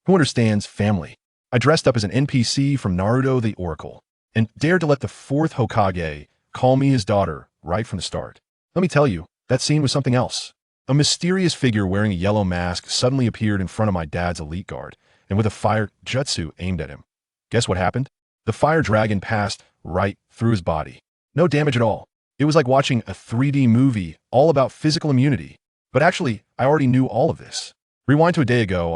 Who understands family? I dressed up as an NPC from Naruto the Oracle, and dared to let the fourth Hokage call me his daughter right from the start. Let me tell you, that scene was something else. A mysterious figure wearing a yellow mask suddenly appeared in front of my dad's elite guard, and with a fire jutsu aimed at him. Guess what happened? The fire dragon passed right through his body. No damage at all. It was like watching a 3D movie all about physical immunity. But actually, I already knew all of this. Rewind to a day ago,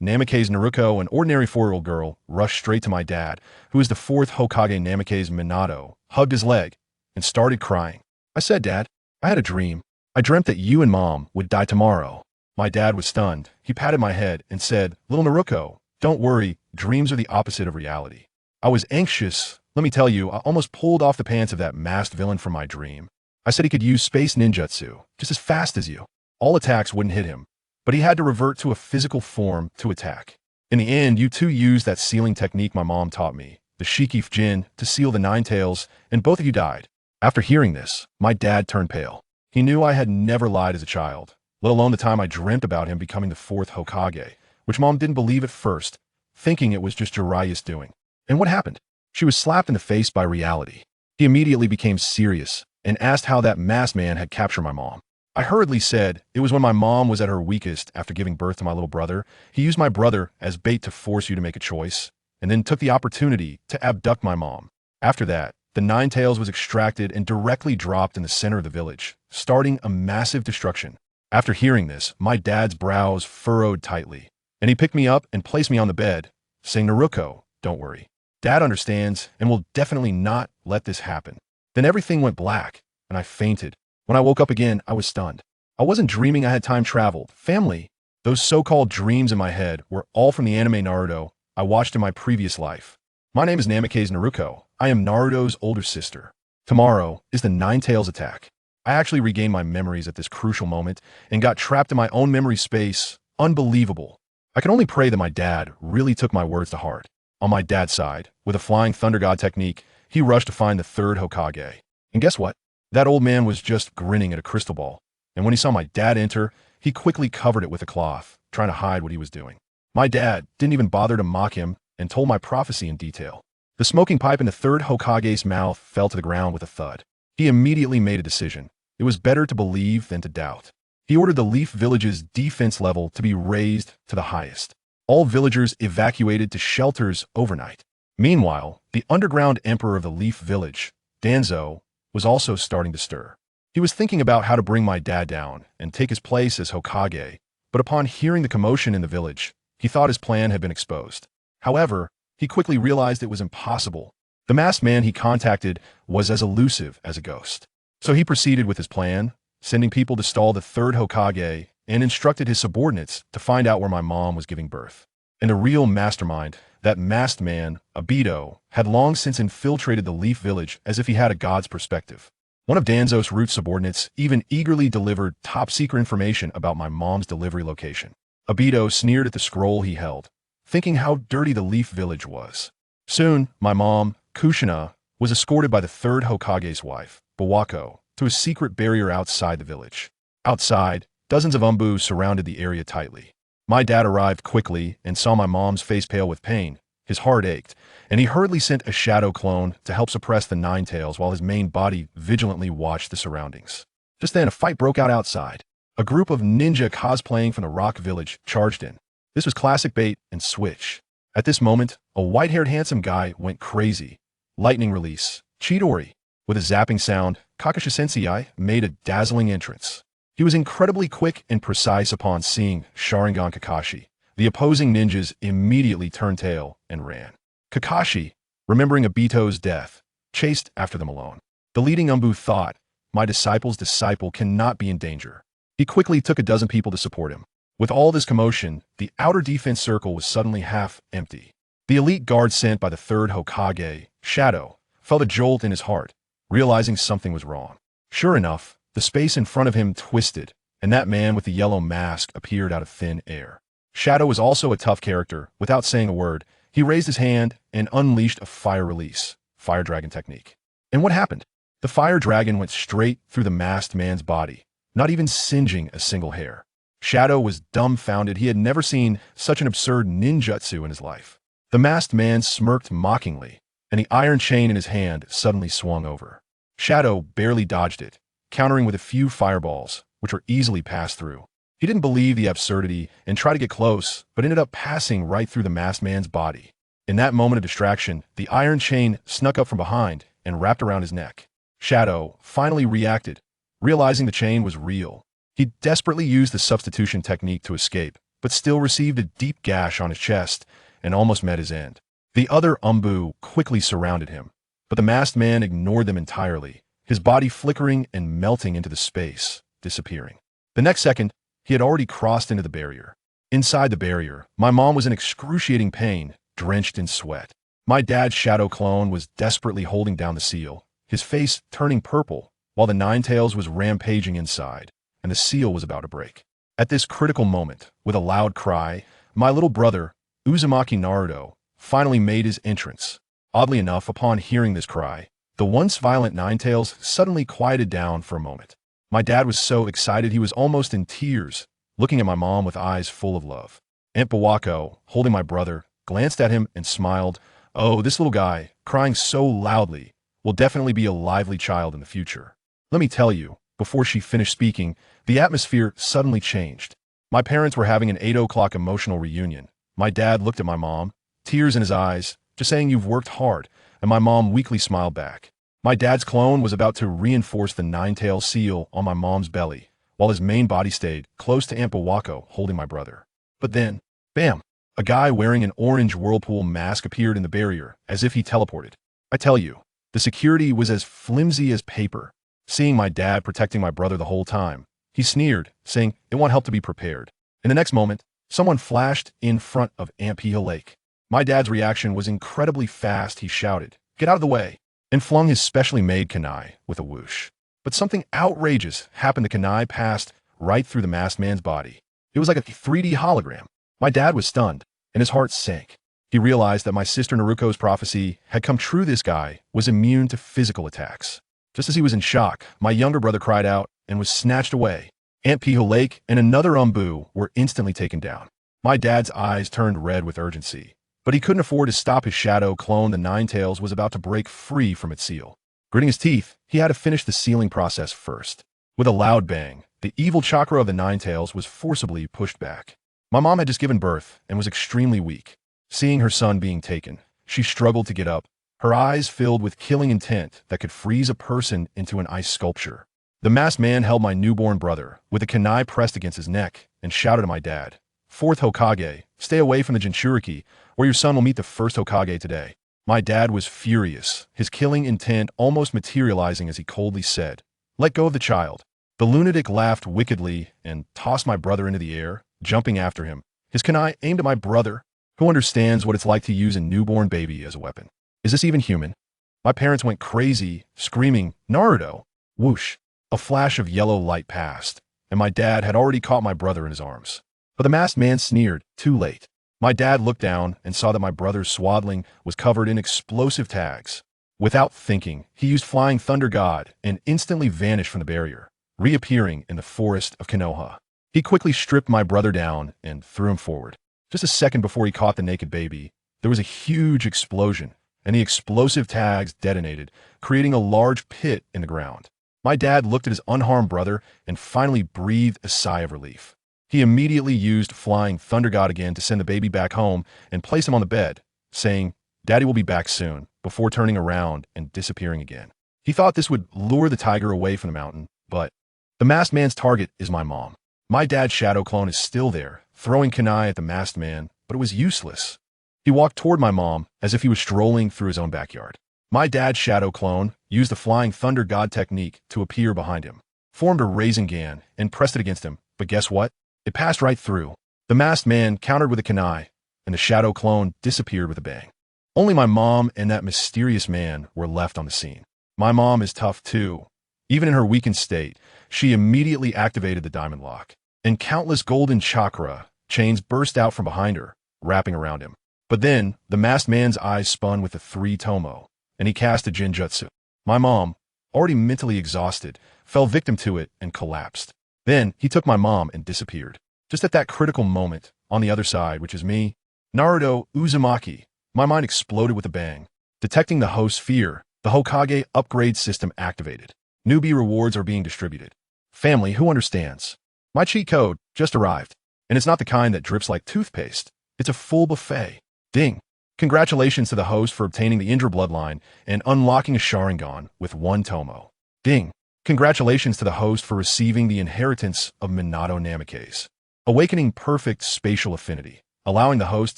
Namikaze Naruko, an ordinary 4-year-old girl, rushed straight to my dad, who is the fourth Hokage Namikaze Minato, hugged his leg, and started crying. I said, "Dad, I had a dream. I dreamt that you and Mom would die tomorrow." My dad was stunned. He patted my head and said, "Little Naruko, don't worry, dreams are the opposite of reality." I was anxious. Let me tell you, I almost pulled off the pants of that masked villain from my dream. I said he could use space ninjutsu, just as fast as you. All attacks wouldn't hit him, but he had to revert to a physical form to attack. In the end, you two used that sealing technique my mom taught me, the Shikif Jin, to seal the Nine Tails, and both of you died. After hearing this, my dad turned pale. He knew I had never lied as a child, let alone the time I dreamt about him becoming the fourth Hokage, which Mom didn't believe at first, thinking it was just Jiraiya's doing. And what happened? She was slapped in the face by reality. He immediately became serious and asked how that masked man had captured my mom. I hurriedly said it was when my mom was at her weakest after giving birth to my little brother. He used my brother as bait to force you to make a choice, and then took the opportunity to abduct my mom. After that, the Nine Tails was extracted and directly dropped in the center of the village, starting a massive destruction. After hearing this, my dad's brows furrowed tightly, and he picked me up and placed me on the bed, saying, "Naruko, don't worry. Dad understands and will definitely not let this happen." Then everything went black, and I fainted. When I woke up again, I was stunned. I wasn't dreaming I had time traveled. Family. Those so-called dreams in my head were all from the anime Naruto I watched in my previous life. My name is Namikaze Naruko. I am Naruto's older sister. Tomorrow is the Nine Tails attack. I actually regained my memories at this crucial moment and got trapped in my own memory space. Unbelievable. I can only pray that my dad really took my words to heart. On my dad's side, with a flying thunder god technique, he rushed to find the third Hokage. And guess what? That old man was just grinning at a crystal ball, and when he saw my dad enter, he quickly covered it with a cloth, trying to hide what he was doing. My dad didn't even bother to mock him and told my prophecy in detail. The smoking pipe in the third Hokage's mouth fell to the ground with a thud. He immediately made a decision. It was better to believe than to doubt. He ordered the Leaf Village's defense level to be raised to the highest. All villagers evacuated to shelters overnight. Meanwhile, the underground emperor of the Leaf Village, Danzo, was also starting to stir. He was thinking about how to bring my dad down and take his place as Hokage, but upon hearing the commotion in the village, he thought his plan had been exposed. However, he quickly realized it was impossible. The masked man he contacted was as elusive as a ghost. So he proceeded with his plan, sending people to stall the third Hokage and instructed his subordinates to find out where my mom was giving birth. And the real mastermind, that masked man, Obito, had long since infiltrated the Leaf Village as if he had a god's perspective. One of Danzo's root subordinates even eagerly delivered top-secret information about my mom's delivery location. Obito sneered at the scroll he held, thinking how dirty the Leaf Village was. Soon, my mom, Kushina, was escorted by the third Hokage's wife, Bawako, to a secret barrier outside the village. Outside, dozens of Umbu surrounded the area tightly. My dad arrived quickly and saw my mom's face pale with pain. His heart ached, and he hurriedly sent a shadow clone to help suppress the Nine Tails while his main body vigilantly watched the surroundings. Just then, a fight broke out outside. A group of ninja cosplaying from the Rock Village charged in. This was classic bait and switch. At this moment, a white-haired handsome guy went crazy. Lightning release. Chidori. With a zapping sound, Kakashi Sensei made a dazzling entrance. He was incredibly quick and precise upon seeing Sharingan Kakashi. The opposing ninjas immediately turned tail and ran. Kakashi, remembering Obito's death, chased after them alone. The leading Umbu thought, "My disciple's disciple cannot be in danger." He quickly took a dozen people to support him. With all this commotion, the outer defense circle was suddenly half empty. The elite guard sent by the third Hokage, Shadow, felt a jolt in his heart, realizing something was wrong. Sure enough, the space in front of him twisted, and that man with the yellow mask appeared out of thin air. Shadow was also a tough character. Without saying a word, he raised his hand and unleashed a fire release, fire dragon technique. And what happened? The fire dragon went straight through the masked man's body, not even singeing a single hair. Shadow was dumbfounded. He had never seen such an absurd ninjutsu in his life. The masked man smirked mockingly, and the iron chain in his hand suddenly swung over. Shadow barely dodged it, countering with a few fireballs, which were easily passed through. He didn't believe the absurdity and tried to get close, but ended up passing right through the masked man's body. In that moment of distraction, the iron chain snuck up from behind and wrapped around his neck. Shadow finally reacted, realizing the chain was real. He desperately used the substitution technique to escape, but still received a deep gash on his chest and almost met his end. The other Umbu quickly surrounded him, but the masked man ignored them entirely, his body flickering and melting into the space, disappearing. The next second, he had already crossed into the barrier. Inside the barrier, my mom was in excruciating pain, drenched in sweat. My dad's shadow clone was desperately holding down the seal, his face turning purple, while the Ninetales was rampaging inside, and the seal was about to break. At this critical moment, with a loud cry, my little brother, Uzumaki Naruto, finally made his entrance. Oddly enough, upon hearing this cry, the once violent Ninetales suddenly quieted down for a moment. My dad was so excited he was almost in tears, looking at my mom with eyes full of love. Aunt Bawako, holding my brother, glanced at him and smiled. Oh, this little guy, crying so loudly, will definitely be a lively child in the future. Let me tell you, before she finished speaking, the atmosphere suddenly changed. My parents were having an 8 o'clock emotional reunion. My dad looked at my mom, tears in his eyes, just saying you've worked hard, and my mom weakly smiled back. My dad's clone was about to reinforce the nine-tail seal on my mom's belly, while his main body stayed close to Aunt Bawako holding my brother. But then, bam! A guy wearing an orange whirlpool mask appeared in the barrier, as if he teleported. I tell you, the security was as flimsy as paper. Seeing my dad protecting my brother the whole time, he sneered, saying it won't help to be prepared. In the next moment, someone flashed in front of Aunt Pia Lake. My dad's reaction was incredibly fast. He shouted, "Get out of the way," and flung his specially made kunai with a whoosh. But something outrageous happened. The kunai passed right through the masked man's body. It was like a 3D hologram. My dad was stunned, and his heart sank. He realized that my sister Naruko's prophecy had come true. This guy was immune to physical attacks. Just as he was in shock, my younger brother cried out and was snatched away. Aunt Piho Lake and another Umbu were instantly taken down. My dad's eyes turned red with urgency, but he couldn't afford to stop his shadow clone. The Ninetales was about to break free from its seal. Gritting his teeth, he had to finish the sealing process first. With a loud bang, the evil chakra of the Ninetales was forcibly pushed back. My mom had just given birth and was extremely weak. Seeing her son being taken, she struggled to get up, her eyes filled with killing intent that could freeze a person into an ice sculpture. The masked man held my newborn brother, with a kunai pressed against his neck, and shouted at my dad, "Fourth Hokage, stay away from the Jinchuriki, or your son will meet the first Hokage today." My dad was furious, his killing intent almost materializing as he coldly said, "Let go of the child." The lunatic laughed wickedly and tossed my brother into the air, jumping after him, his kunai aimed at my brother. Who understands what it's like to use a newborn baby as a weapon? Is this even human? My parents went crazy, screaming, "Naruto!" Whoosh! A flash of yellow light passed, and my dad had already caught my brother in his arms. But the masked man sneered, too late. My dad looked down and saw that my brother's swaddling was covered in explosive tags. Without thinking, he used Flying Thunder God and instantly vanished from the barrier, reappearing in the forest of Konoha. He quickly stripped my brother down and threw him forward. Just a second before he caught the naked baby, there was a huge explosion, and the explosive tags detonated, creating a large pit in the ground. My dad looked at his unharmed brother and finally breathed a sigh of relief. He immediately used Flying Thunder God again to send the baby back home and place him on the bed, saying, "Daddy will be back soon," before turning around and disappearing again. He thought this would lure the tiger away from the mountain, but the masked man's target is my mom. My dad's shadow clone is still there, throwing kunai at the masked man, but it was useless. He walked toward my mom as if he was strolling through his own backyard. My dad's shadow clone used the Flying Thunder God technique to appear behind him, formed a Rasengan, and pressed it against him, but guess what? It passed right through. The masked man countered with a kunai, and the shadow clone disappeared with a bang. Only my mom and that mysterious man were left on the scene. My mom is tough too. Even in her weakened state, she immediately activated the diamond lock, and countless golden chakra chains burst out from behind her, wrapping around him. But then, the masked man's eyes spun with the 3 Tomo, and he cast a Jinjutsu. My mom, already mentally exhausted, fell victim to it and collapsed. Then, he took my mom and disappeared. Just at that critical moment, on the other side, which is me, Naruto Uzumaki, my mind exploded with a bang. Detecting the host's fear, the Hokage upgrade system activated. Newbie rewards are being distributed. Family, who understands? My cheat code just arrived, and it's not the kind that drips like toothpaste. It's a full buffet. Ding. Congratulations to the host for obtaining the Indra bloodline and unlocking a Sharingan with one Tomo. Ding. Congratulations to the host for receiving the inheritance of Minato Namikaze. Awakening perfect spatial affinity, allowing the host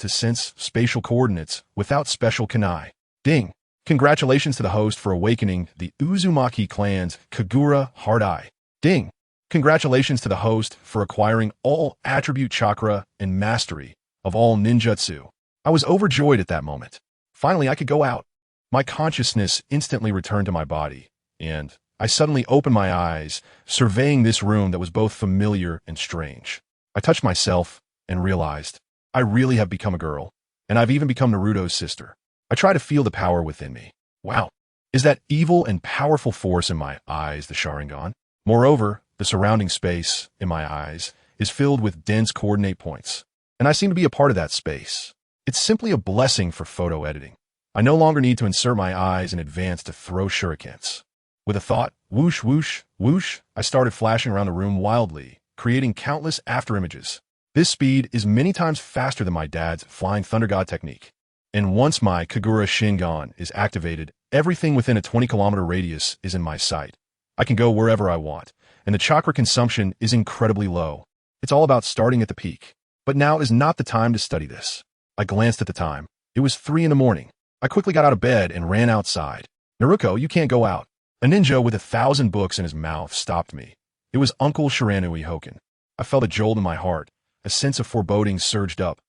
to sense spatial coordinates without special kunai. Ding. Congratulations to the host for awakening the Uzumaki clan's Kagura Hard Eye. Ding. Congratulations to the host for acquiring all attribute chakra and mastery of all ninjutsu. I was overjoyed at that moment. Finally, I could go out. My consciousness instantly returned to my body, and I suddenly opened my eyes, surveying this room that was both familiar and strange. I touched myself and realized I really have become a girl, and I've even become Naruto's sister. I try to feel the power within me. Wow. Is that evil and powerful force in my eyes the Sharingan? Moreover, the surrounding space in my eyes is filled with dense coordinate points, and I seem to be a part of that space. It's simply a blessing for photo editing. I no longer need to insert my eyes in advance to throw shurikens. With a thought, whoosh, whoosh, whoosh, I started flashing around the room wildly, creating countless afterimages. This speed is many times faster than my dad's Flying Thunder God technique. And once my Kagura Shingon is activated, everything within a 20-kilometer radius is in my sight. I can go wherever I want, and the chakra consumption is incredibly low. It's all about starting at the peak. But now is not the time to study this. I glanced at the time. It was 3 in the morning. I quickly got out of bed and ran outside. Naruko, you can't go out. A ninja with 1,000 books in his mouth stopped me. It was Uncle Shiranui Hoken. I felt a jolt in my heart. A sense of foreboding surged up.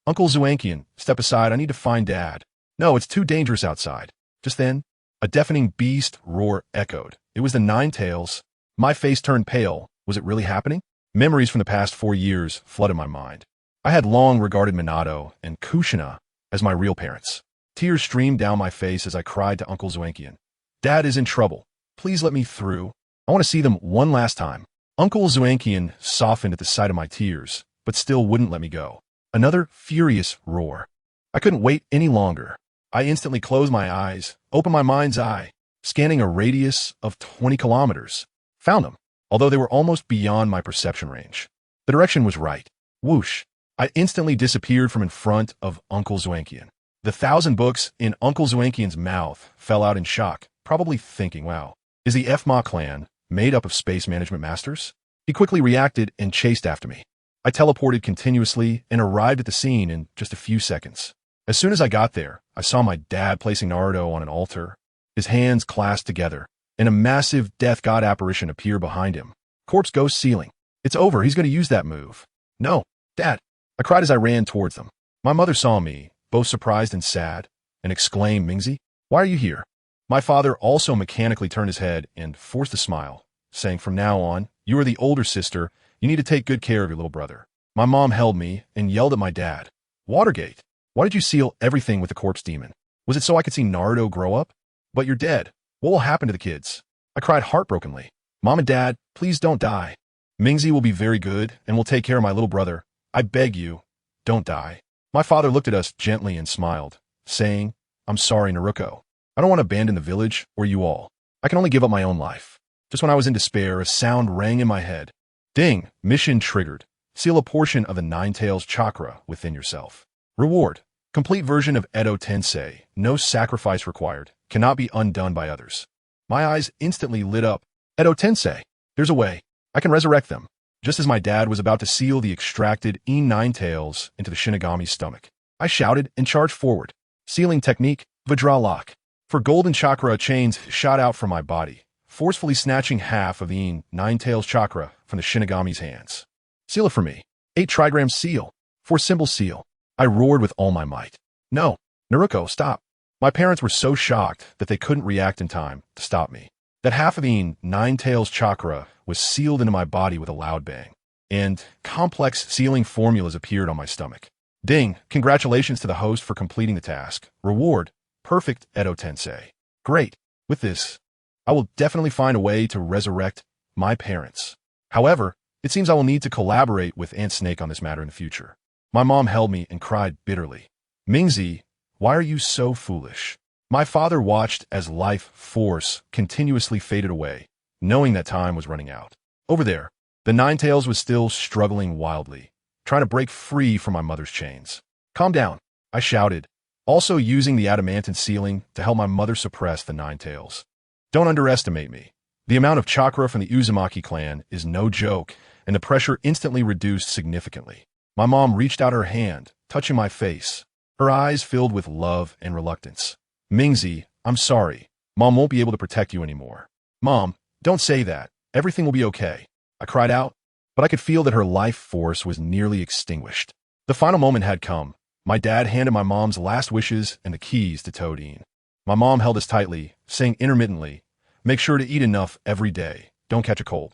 Uncle Zuankian, step aside, I need to find Dad. No, it's too dangerous outside. Just then, a deafening beast roar echoed. It was the Nine Tails. My face turned pale. Was it really happening? Memories from the past 4 years flooded my mind. I had long regarded Minato and Kushina as my real parents. Tears streamed down my face as I cried to Uncle Zuankian. Dad is in trouble. Please let me through. I want to see them one last time. Uncle Zuankian softened at the sight of my tears, but still wouldn't let me go. Another furious roar. I couldn't wait any longer. I instantly closed my eyes, opened my mind's eye, scanning a radius of 20 kilometers. Found them, although they were almost beyond my perception range. The direction was right. Whoosh. I instantly disappeared from in front of Uncle Zuankian. The 1,000 books in Uncle Zuankian's mouth fell out in shock, probably thinking, wow, is the Fma clan made up of space management masters? He quickly reacted and chased after me. I teleported continuously and arrived at the scene in just a few seconds. As soon as I got there, I saw my dad placing Naruto on an altar, his hands clasped together, and a massive death god apparition appeared behind him. Corpse ghost ceiling. It's over, he's going to use that move. No, Dad. I cried as I ran towards them. My mother saw me, both surprised and sad, and exclaimed, Mingzi, why are you here? My father also mechanically turned his head and forced a smile, saying, from now on, you are the older sister, you need to take good care of your little brother. My mom held me and yelled at my dad. Watergate, why did you seal everything with the corpse demon? Was it so I could see Naruto grow up? But you're dead. What will happen to the kids? I cried heartbrokenly. Mom and Dad, please don't die. Mingzi will be very good and will take care of my little brother. I beg you, don't die. My father looked at us gently and smiled, saying, I'm sorry, Naruko. I don't want to abandon the village or you all. I can only give up my own life. Just when I was in despair, a sound rang in my head. Ding, mission triggered. Seal a portion of the Nine Tails chakra within yourself. Reward, complete version of Edo Tensei, no sacrifice required, cannot be undone by others. My eyes instantly lit up. Edo Tensei, there's a way. I can resurrect them. Just as my dad was about to seal the extracted Nine Tails into the Shinigami's stomach, I shouted and charged forward. Sealing technique, Vajra lock. For golden chakra chains shot out from my body, forcefully snatching half of the Nine Tails chakra from the Shinigami's hands. Seal it for me. 8 trigram seal. 4 symbol seal. I roared with all my might. No, Naruko, stop. My parents were so shocked that they couldn't react in time to stop me. That half of the Nine Tails chakra was sealed into my body with a loud bang, and complex sealing formulas appeared on my stomach. Ding, congratulations to the host for completing the task. Reward, perfect Edo Tensei. Great. With this, I will definitely find a way to resurrect my parents. However, it's It seems I will need to collaborate with Aunt Snake on this matter in the future. My mom held me and cried bitterly. Mingzi, why are you so foolish? My father watched as life force continuously faded away, knowing that time was running out. Over there, the Ninetales was still struggling wildly, trying to break free from my mother's chains. Calm down, I shouted, also using the adamantine ceiling to help my mother suppress the Ninetales. Don't underestimate me. The amount of chakra from the Uzumaki clan is no joke, and the pressure instantly reduced significantly. My mom reached out her hand, touching my face, her eyes filled with love and reluctance. Mingzi, I'm sorry. Mom won't be able to protect you anymore. Mom, don't say that. Everything will be okay. I cried out, but I could feel that her life force was nearly extinguished. The final moment had come. My dad handed my mom's last wishes and the keys to Toadine. My mom held us tightly, saying intermittently, make sure to eat enough every day. Don't catch a cold.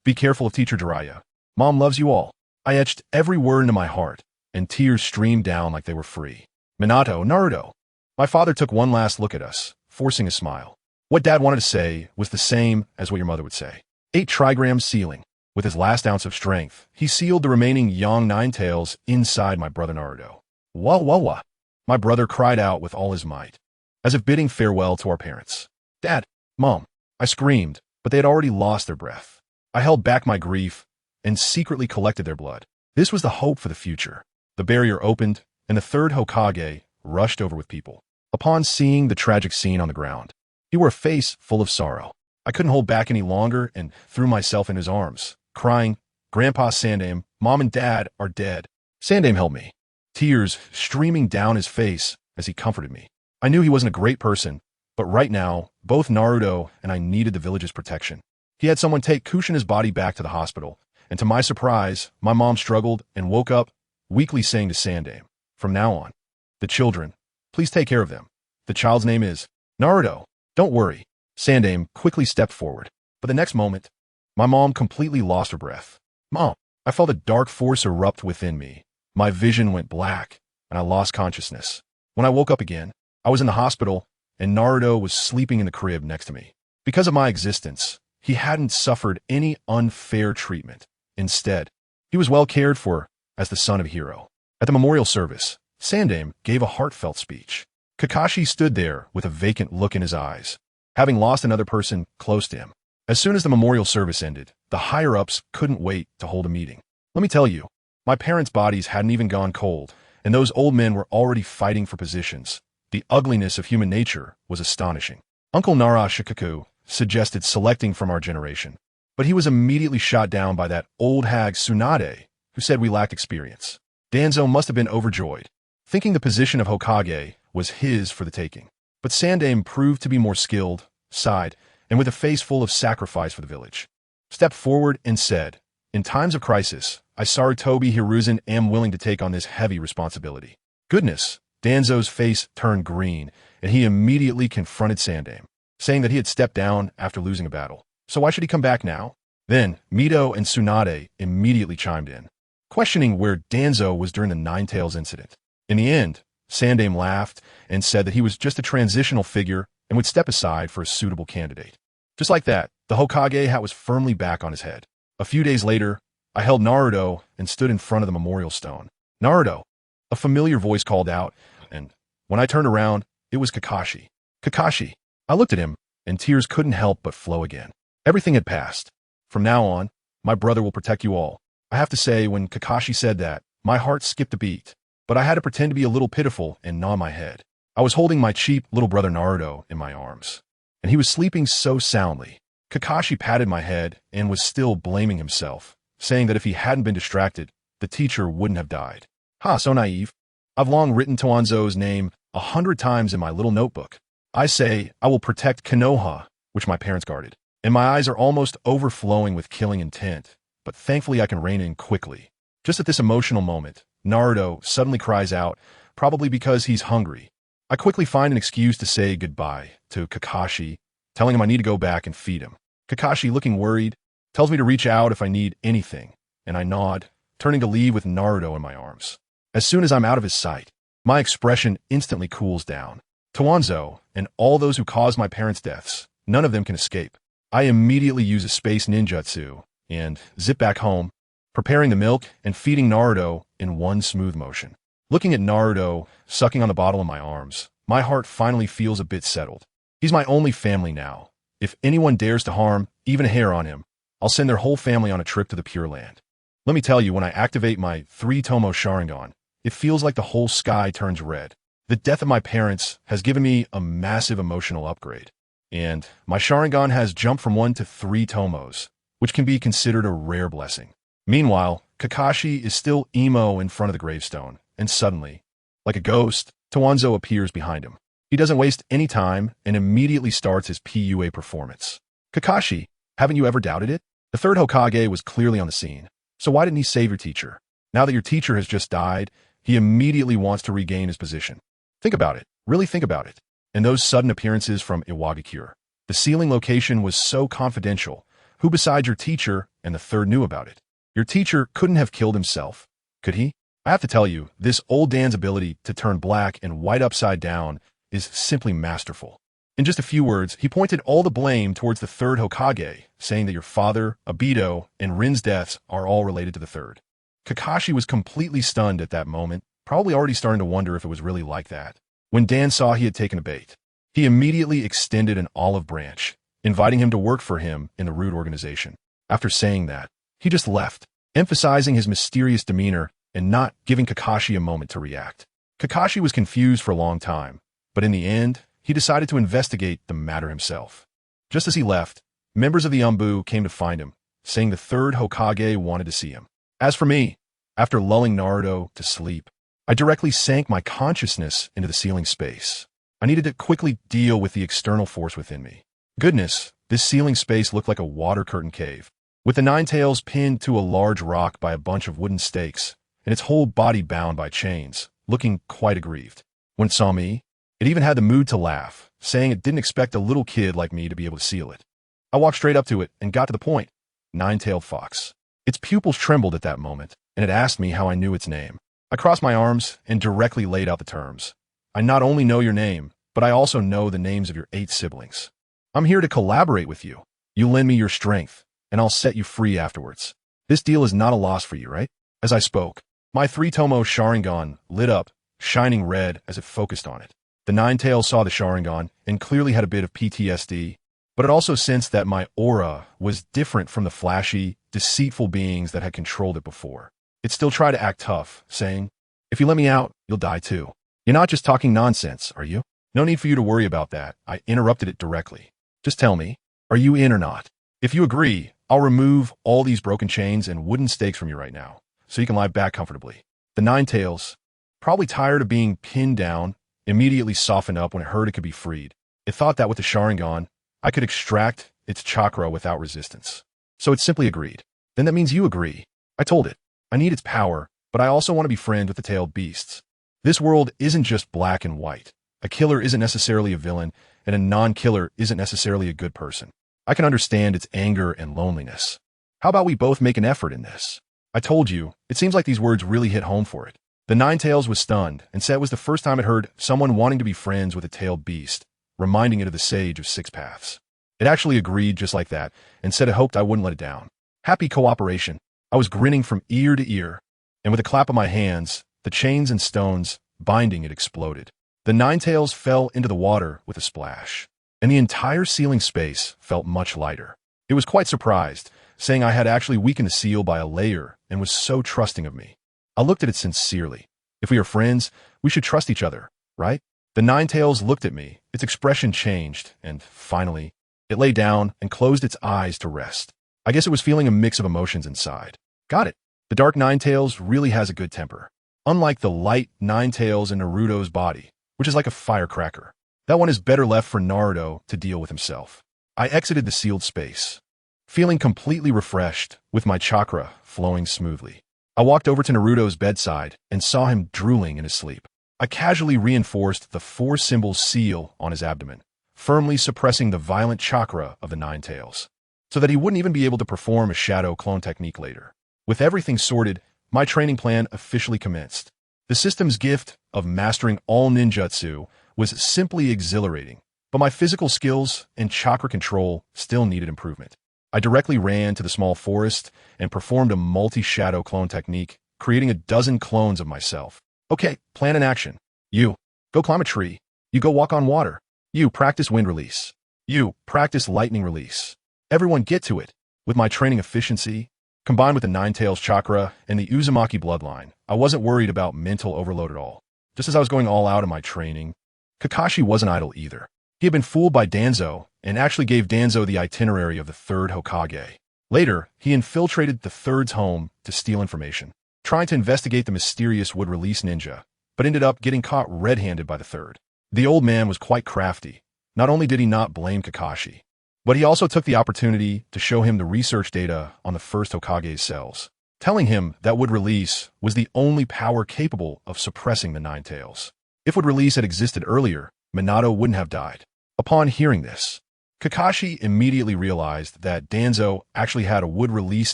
Be careful of Teacher Jiraiya. Mom loves you all. I etched every word into my heart, and tears streamed down like they were free. Minato, Naruto. My father took one last look at us, forcing a smile. What Dad wanted to say was the same as what your mother would say. 8 trigrams sealing. With his last ounce of strength, he sealed the remaining young Ninetales inside my brother Naruto. Wah wah wah. My brother cried out with all his might, as if bidding farewell to our parents. Dad, Mom, I screamed, but they had already lost their breath. I held back my grief and secretly collected their blood. This was the hope for the future. The barrier opened, and the third Hokage rushed over with people. Upon seeing the tragic scene on the ground, he wore a face full of sorrow. I couldn't hold back any longer and threw myself in his arms, crying, Grandpa Sandame, Mom and Dad are dead. Sandame held me, tears streaming down his face as he comforted me. I knew he wasn't a great person, but right now, both Naruto and I needed the village's protection. He had someone take Kushina's body back to the hospital, and to my surprise, my mom struggled and woke up, weakly saying to Sandame, from now on, the children, please take care of them. The child's name is Naruto. Don't worry. Sandame quickly stepped forward, but the next moment, my mom completely lost her breath. Mom, I felt a dark force erupt within me. My vision went black, and I lost consciousness. When I woke up again, I was in the hospital, and Naruto was sleeping in the crib next to me. Because of my existence, he hadn't suffered any unfair treatment. Instead, he was well cared for as the son of a hero. At the memorial service, Sandame gave a heartfelt speech. Kakashi stood there with a vacant look in his eyes, having lost another person close to him. As soon as the memorial service ended, the higher-ups couldn't wait to hold a meeting. Let me tell you, my parents' bodies hadn't even gone cold, and those old men were already fighting for positions. The ugliness of human nature was astonishing. Uncle Narashikaku suggested selecting from our generation, but he was immediately shot down by that old hag Tsunade, who said we lacked experience. Danzo must have been overjoyed, thinking the position of Hokage was his for the taking. But Sandame proved to be more skilled, sighed, and with a face full of sacrifice for the village, stepped forward and said, in times of crisis, I Sarutobi Hiruzen am willing to take on this heavy responsibility. Goodness, Danzo's face turned green, and he immediately confronted Sandame, saying that he had stepped down after losing a battle. So why should he come back now? Then, Mito and Tsunade immediately chimed in, questioning where Danzo was during the Ninetales incident. In the end, Sandame laughed and said that he was just a transitional figure and would step aside for a suitable candidate. Just like that, the Hokage hat was firmly back on his head. A few days later, I held Naruto and stood in front of the memorial stone. Naruto, a familiar voice called out, and when I turned around, it was Kakashi. Kakashi. I looked at him, and tears couldn't help but flow again. Everything had passed. From now on, my brother will protect you all. I have to say, when Kakashi said that, my heart skipped a beat, but I had to pretend to be a little pitiful and nod my head. I was holding my cheap little brother Naruto in my arms, and he was sleeping so soundly. Kakashi patted my head and was still blaming himself, saying that if he hadn't been distracted, the teacher wouldn't have died. Ha, so naive. I've long written Toanzo's name 100 times in my little notebook. I say, I will protect Konoha, which my parents guarded, and my eyes are almost overflowing with killing intent, but thankfully I can rein in quickly. Just at this emotional moment, Naruto suddenly cries out, probably because he's hungry. I quickly find an excuse to say goodbye to Kakashi, telling him I need to go back and feed him. Kakashi, looking worried, tells me to reach out if I need anything, and I nod, turning to leave with Naruto in my arms. As soon as I'm out of his sight, my expression instantly cools down. Toanzo, and all those who caused my parents' deaths, none of them can escape. I immediately use a space ninjutsu, and zip back home, preparing the milk and feeding Naruto in one smooth motion. Looking at Naruto, sucking on the bottle in my arms, my heart finally feels a bit settled. He's my only family now. If anyone dares to harm even a hair on him, I'll send their whole family on a trip to the Pure Land. Let me tell you, when I activate my 3-Tomo Sharingan, it feels like the whole sky turns red. The death of my parents has given me a massive emotional upgrade, and my Sharingan has jumped from 1 to 3 Tomos, which can be considered a rare blessing. Meanwhile, Kakashi is still emo in front of the gravestone, and suddenly, like a ghost, Tawanzo appears behind him. He doesn't waste any time and immediately starts his PUA performance. Kakashi, haven't you ever doubted it? The third Hokage was clearly on the scene, so why didn't he save your teacher? Now that your teacher has just died, he immediately wants to regain his position. Think about it. Really think about it. And those sudden appearances from Iwagakure. The sealing location was so confidential. Who besides your teacher and the third knew about it? Your teacher couldn't have killed himself, could he? I have to tell you, this old Dan's ability to turn black and white upside down is simply masterful. In just a few words, he pointed all the blame towards the third Hokage, saying that your father, Obito, and Rin's deaths are all related to the third. Kakashi was completely stunned at that moment, probably already starting to wonder if it was really like that. When Dan saw he had taken a bait, he immediately extended an olive branch, inviting him to work for him in the Root organization. After saying that, he just left, emphasizing his mysterious demeanor and not giving Kakashi a moment to react. Kakashi was confused for a long time, but in the end, he decided to investigate the matter himself. Just as he left, members of the Umbu came to find him, saying the third Hokage wanted to see him. As for me, after lulling Naruto to sleep, I directly sank my consciousness into the ceiling space. I needed to quickly deal with the external force within me. Goodness, this ceiling space looked like a water curtain cave, with the Nine Tails pinned to a large rock by a bunch of wooden stakes, and its whole body bound by chains, looking quite aggrieved. When it saw me, it even had the mood to laugh, saying it didn't expect a little kid like me to be able to seal it. I walked straight up to it and got to the point. Nine-tailed fox. Its pupils trembled at that moment, and it asked me how I knew its name. I crossed my arms and directly laid out the terms. I not only know your name, but I also know the names of your 8 siblings. I'm here to collaborate with you. You lend me your strength, and I'll set you free afterwards. This deal is not a loss for you, right? As I spoke, my 3-Tomo Sharingan lit up, shining red as it focused on it. The Nine-Tails saw the Sharingan and clearly had a bit of PTSD, but it also sensed that my aura was different from the flashy, deceitful beings that had controlled it before. It still tried to act tough, saying, "If you let me out, you'll die too. You're not just talking nonsense, are you?" "No need for you to worry about that," I interrupted it directly. "Just tell me, are you in or not? If you agree, I'll remove all these broken chains and wooden stakes from you right now, so you can lie back comfortably." The Nine-Tails, probably tired of being pinned down, immediately softened up when it heard it could be freed. It thought that with the Sharingan, I could extract its chakra without resistance. So it simply agreed. "Then that means you agree." I told it. "I need its power, but I also want to be friends with the tailed beasts. This world isn't just black and white. A killer isn't necessarily a villain, and a non-killer isn't necessarily a good person. I can understand its anger and loneliness. How about we both make an effort in this?" I told you, it seems like these words really hit home for it. The Nine-Tails was stunned and said it was the first time it heard someone wanting to be friends with a tailed beast, reminding it of the Sage of Six Paths. It actually agreed just like that and said it hoped I wouldn't let it down. Happy cooperation. I was grinning from ear to ear, and with a clap of my hands, the chains and stones binding it exploded. The Nine-Tails fell into the water with a splash, and the entire ceiling space felt much lighter. It was quite surprised, saying I had actually weakened the seal by a layer and was so trusting of me. I looked at it sincerely. If we are friends, we should trust each other, right? The Nine-Tails looked at me, its expression changed, and finally, it lay down and closed its eyes to rest. I guess it was feeling a mix of emotions inside. Got it. The Dark Nine-Tails really has a good temper. Unlike the light Nine-Tails in Naruto's body, which is like a firecracker. That one is better left for Naruto to deal with himself. I exited the sealed space, feeling completely refreshed, with my chakra flowing smoothly. I walked over to Naruto's bedside and saw him drooling in his sleep. I casually reinforced the 4-symbol seal on his abdomen, firmly suppressing the violent chakra of the Nine-Tails, so that he wouldn't even be able to perform a shadow clone technique later. With everything sorted, my training plan officially commenced. The system's gift of mastering all ninjutsu was simply exhilarating, but my physical skills and chakra control still needed improvement. I directly ran to the small forest and performed a multi-shadow clone technique, creating a dozen clones of myself. Okay, plan in action. You, go climb a tree. You go walk on water. You, practice wind release. You, practice lightning release. Everyone get to it. With my training efficiency, combined with the Nine Tails chakra and the Uzumaki bloodline, I wasn't worried about mental overload at all. Just as I was going all out in my training, Kakashi wasn't idle either. He had been fooled by Danzo and actually gave Danzo the itinerary of the third Hokage. Later, he infiltrated the third's home to steal information, trying to investigate the mysterious wood-release ninja, but ended up getting caught red-handed by the third. The old man was quite crafty. Not only did he not blame Kakashi, but he also took the opportunity to show him the research data on the first Hokage's cells, telling him that wood release was the only power capable of suppressing the Nine Tails. If wood release had existed earlier, Minato wouldn't have died. Upon hearing this, Kakashi immediately realized that Danzo actually had a wood release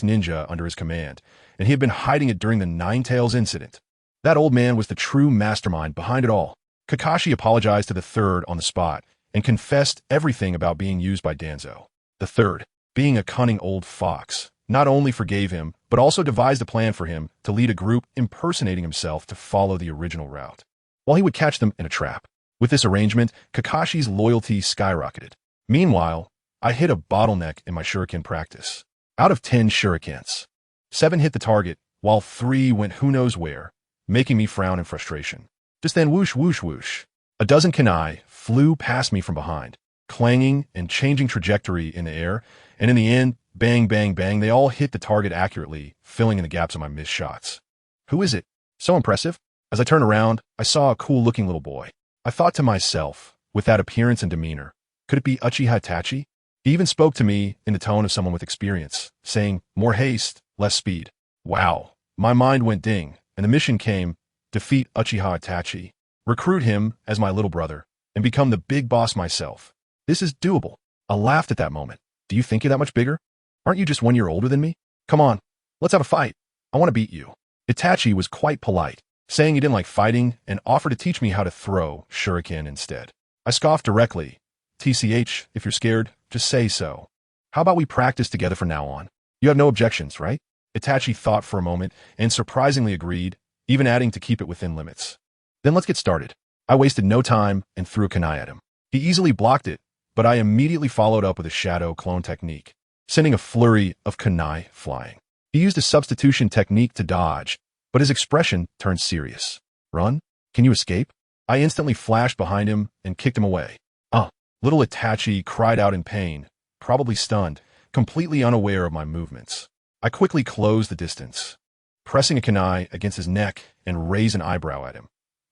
ninja under his command, and he had been hiding it during the Nine Tails incident. That old man was the true mastermind behind it all. Kakashi apologized to the third on the spot and confessed everything about being used by Danzo. The third, being a cunning old fox, not only forgave him, but also devised a plan for him to lead a group impersonating himself to follow the original route, while he would catch them in a trap. With this arrangement, Kakashi's loyalty skyrocketed. Meanwhile, I hit a bottleneck in my shuriken practice. Out of 10 shurikens, 7 hit the target, while 3 went who knows where, making me frown in frustration. Just then whoosh whoosh whoosh. A dozen kunai flew past me from behind, clanging and changing trajectory in the air, and in the end, bang, bang, bang, they all hit the target accurately, filling in the gaps of my missed shots. Who is it? So impressive. As I turned around, I saw a cool-looking little boy. I thought to myself, with that appearance and demeanor, could it be Uchiha Itachi? He even spoke to me in the tone of someone with experience, saying, more haste, less speed. Wow. My mind went ding, and the mission came, defeat Uchiha Itachi, recruit him as my little brother, and become the big boss myself. This is doable. I laughed at that moment. Do you think you're that much bigger? Aren't you just 1 year older than me? Come on, let's have a fight. I want to beat you. Itachi was quite polite, saying he didn't like fighting and offered to teach me how to throw shuriken instead. I scoffed directly. TCH, if you're scared, just say so. How about we practice together from now on? You have no objections, right? Itachi thought for a moment and surprisingly agreed, even adding to keep it within limits. Then let's get started. I wasted no time and threw a kunai at him. He easily blocked it, but I immediately followed up with a shadow clone technique, sending a flurry of kunai flying. He used a substitution technique to dodge, but his expression turned serious. Run? Can you escape? I instantly flashed behind him and kicked him away. Little Itachi cried out in pain, probably stunned, completely unaware of my movements. I quickly closed the distance, pressing a kunai against his neck and raised an eyebrow at him.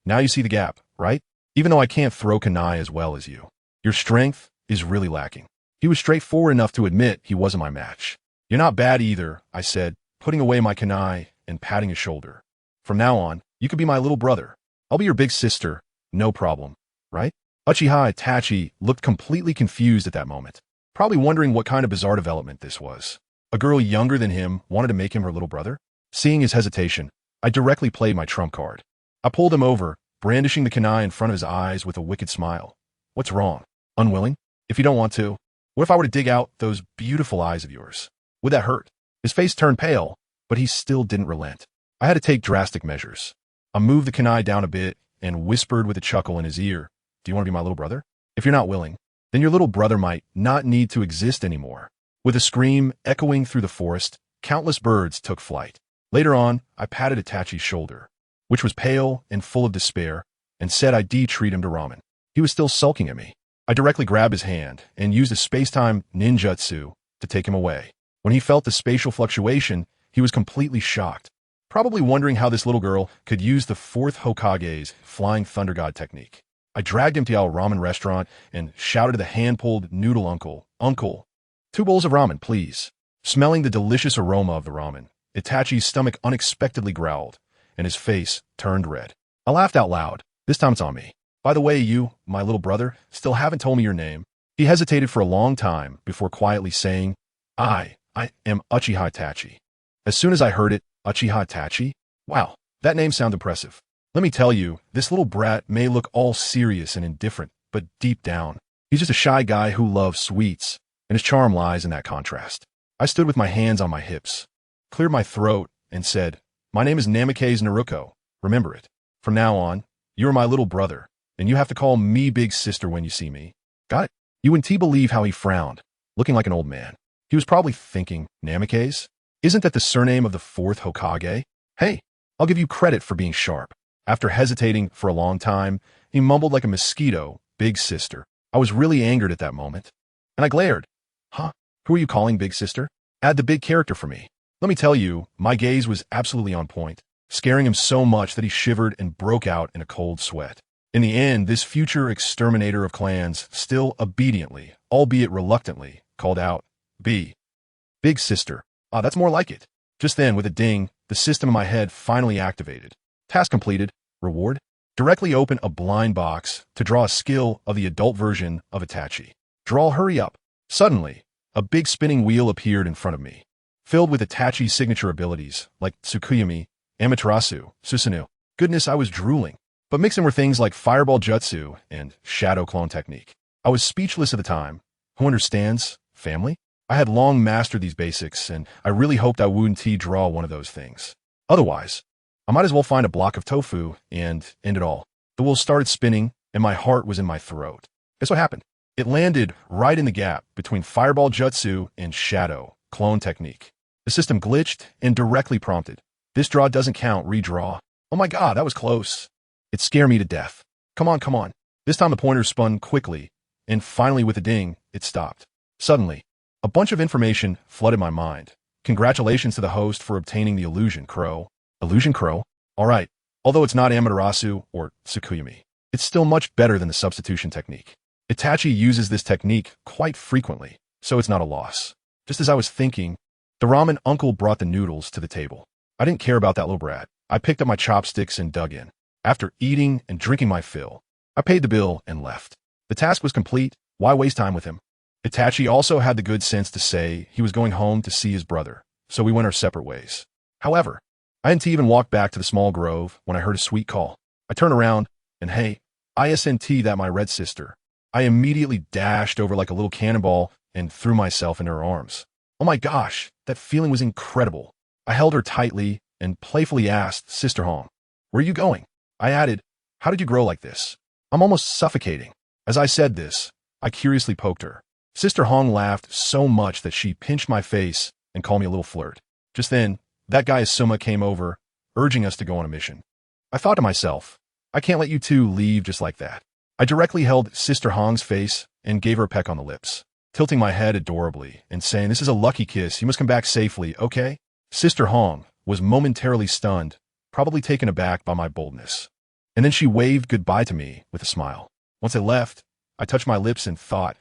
Now you see the gap, right? Even though I can't throw kunai as well as you, your strength is really lacking. He was straightforward enough to admit he wasn't my match. You're not bad either, I said, putting away my kunai and patting his shoulder. From now on, you could be my little brother. I'll be your big sister, no problem, right? Uchiha Itachi looked completely confused at that moment, probably wondering what kind of bizarre development this was. A girl younger than him wanted to make him her little brother? Seeing his hesitation, I directly played my trump card. I pulled him over, brandishing the kunai in front of his eyes with a wicked smile. What's wrong? Unwilling? If you don't want to, what if I were to dig out those beautiful eyes of yours? Would that hurt? His face turned pale, but he still didn't relent. I had to take drastic measures. I moved the kunai down a bit and whispered with a chuckle in his ear. Do you want to be my little brother? If you're not willing, then your little brother might not need to exist anymore. With a scream echoing through the forest, countless birds took flight. Later on, I patted Itachi's shoulder, which was pale and full of despair, and said I'd treat him to ramen. He was still sulking at me. I directly grabbed his hand and used a space-time ninjutsu to take him away. When he felt the spatial fluctuation, he was completely shocked, probably wondering how this little girl could use the fourth Hokage's flying thunder god technique. I dragged him to our ramen restaurant and shouted to the hand-pulled noodle uncle, "Uncle, 2 bowls of ramen, please." Smelling the delicious aroma of the ramen, Itachi's stomach unexpectedly growled, and his face turned red. I laughed out loud. This time it's on me. By the way, you, my little brother, still haven't told me your name. He hesitated for a long time before quietly saying, I am Uchiha Itachi. As soon as I heard it, Uchiha Itachi? Wow, that name sounds impressive. Let me tell you, this little brat may look all serious and indifferent, but deep down, he's just a shy guy who loves sweets, and his charm lies in that contrast. I stood with my hands on my hips, cleared my throat, and said, "My name is Namikaze Naruko. Remember it. From now on, you're my little brother, and you have to call me big sister when you see me. Got it?" You wouldn't believe how he frowned, looking like an old man. He was probably thinking, Namikaze? Isn't that the surname of the fourth Hokage? Hey, I'll give you credit for being sharp. After hesitating for a long time, he mumbled like a mosquito, "Big sister." I was really angered at that moment. And I glared. Huh? Who are you calling big sister? Add the big character for me. Let me tell you, my gaze was absolutely on point, scaring him so much that he shivered and broke out in a cold sweat. In the end, this future exterminator of clans still obediently, albeit reluctantly, called out, Big sister. Ah, that's more like it. Just then, with a ding, the system in my head finally activated. Task completed. Reward? Directly open a blind box to draw a skill of the adult version of Itachi. Draw, hurry up. Suddenly, a big spinning wheel appeared in front of me, filled with Itachi's signature abilities like Tsukuyomi, Amaterasu, Susanoo. Goodness, I was drooling. But mixing were things like Fireball Jutsu and Shadow Clone Technique. I was speechless at the time. Who understands? Family? I had long mastered these basics, and I really hoped I wouldn't draw one of those things. Otherwise, I might as well find a block of tofu and end it all. The wheel started spinning, and my heart was in my throat. Guess what happened? It landed right in the gap between Fireball Jutsu and Shadow Clone Technique. The system glitched and directly prompted, "This draw doesn't count, redraw." Oh my god, that was close. It scared me to death. Come on. This time the pointer spun quickly, and finally with a ding, it stopped. Suddenly, a bunch of information flooded my mind. Congratulations to the host for obtaining the Illusion Crow. Illusion Crow? Alright, although it's not Amaterasu or Tsukuyomi, it's still much better than the substitution technique. Itachi uses this technique quite frequently, so it's not a loss. Just as I was thinking, the ramen uncle brought the noodles to the table. I didn't care about that little brat. I picked up my chopsticks and dug in. After eating and drinking my fill, I paid the bill and left. The task was complete. Why waste time with him? Itachi also had the good sense to say he was going home to see his brother, so we went our separate ways. However, I hadn't even walked back to the small grove when I heard a sweet call. I turned around, and hey, isn't that my red sister? I immediately dashed over like a little cannonball and threw myself into her arms. Oh my gosh, that feeling was incredible. I held her tightly and playfully asked, "Sister Hong, where are you going?" I added, "How did you grow like this? I'm almost suffocating." As I said this, I curiously poked her. Sister Hong laughed so much that she pinched my face and called me a little flirt. Just then, that guy Asuma came over, urging us to go on a mission. I thought to myself, I can't let you two leave just like that. I directly held Sister Hong's face and gave her a peck on the lips, tilting my head adorably and saying, "This is a lucky kiss. You must come back safely, okay?" Sister Hong was momentarily stunned, probably taken aback by my boldness. And then she waved goodbye to me with a smile. Once I left, I touched my lips and thought,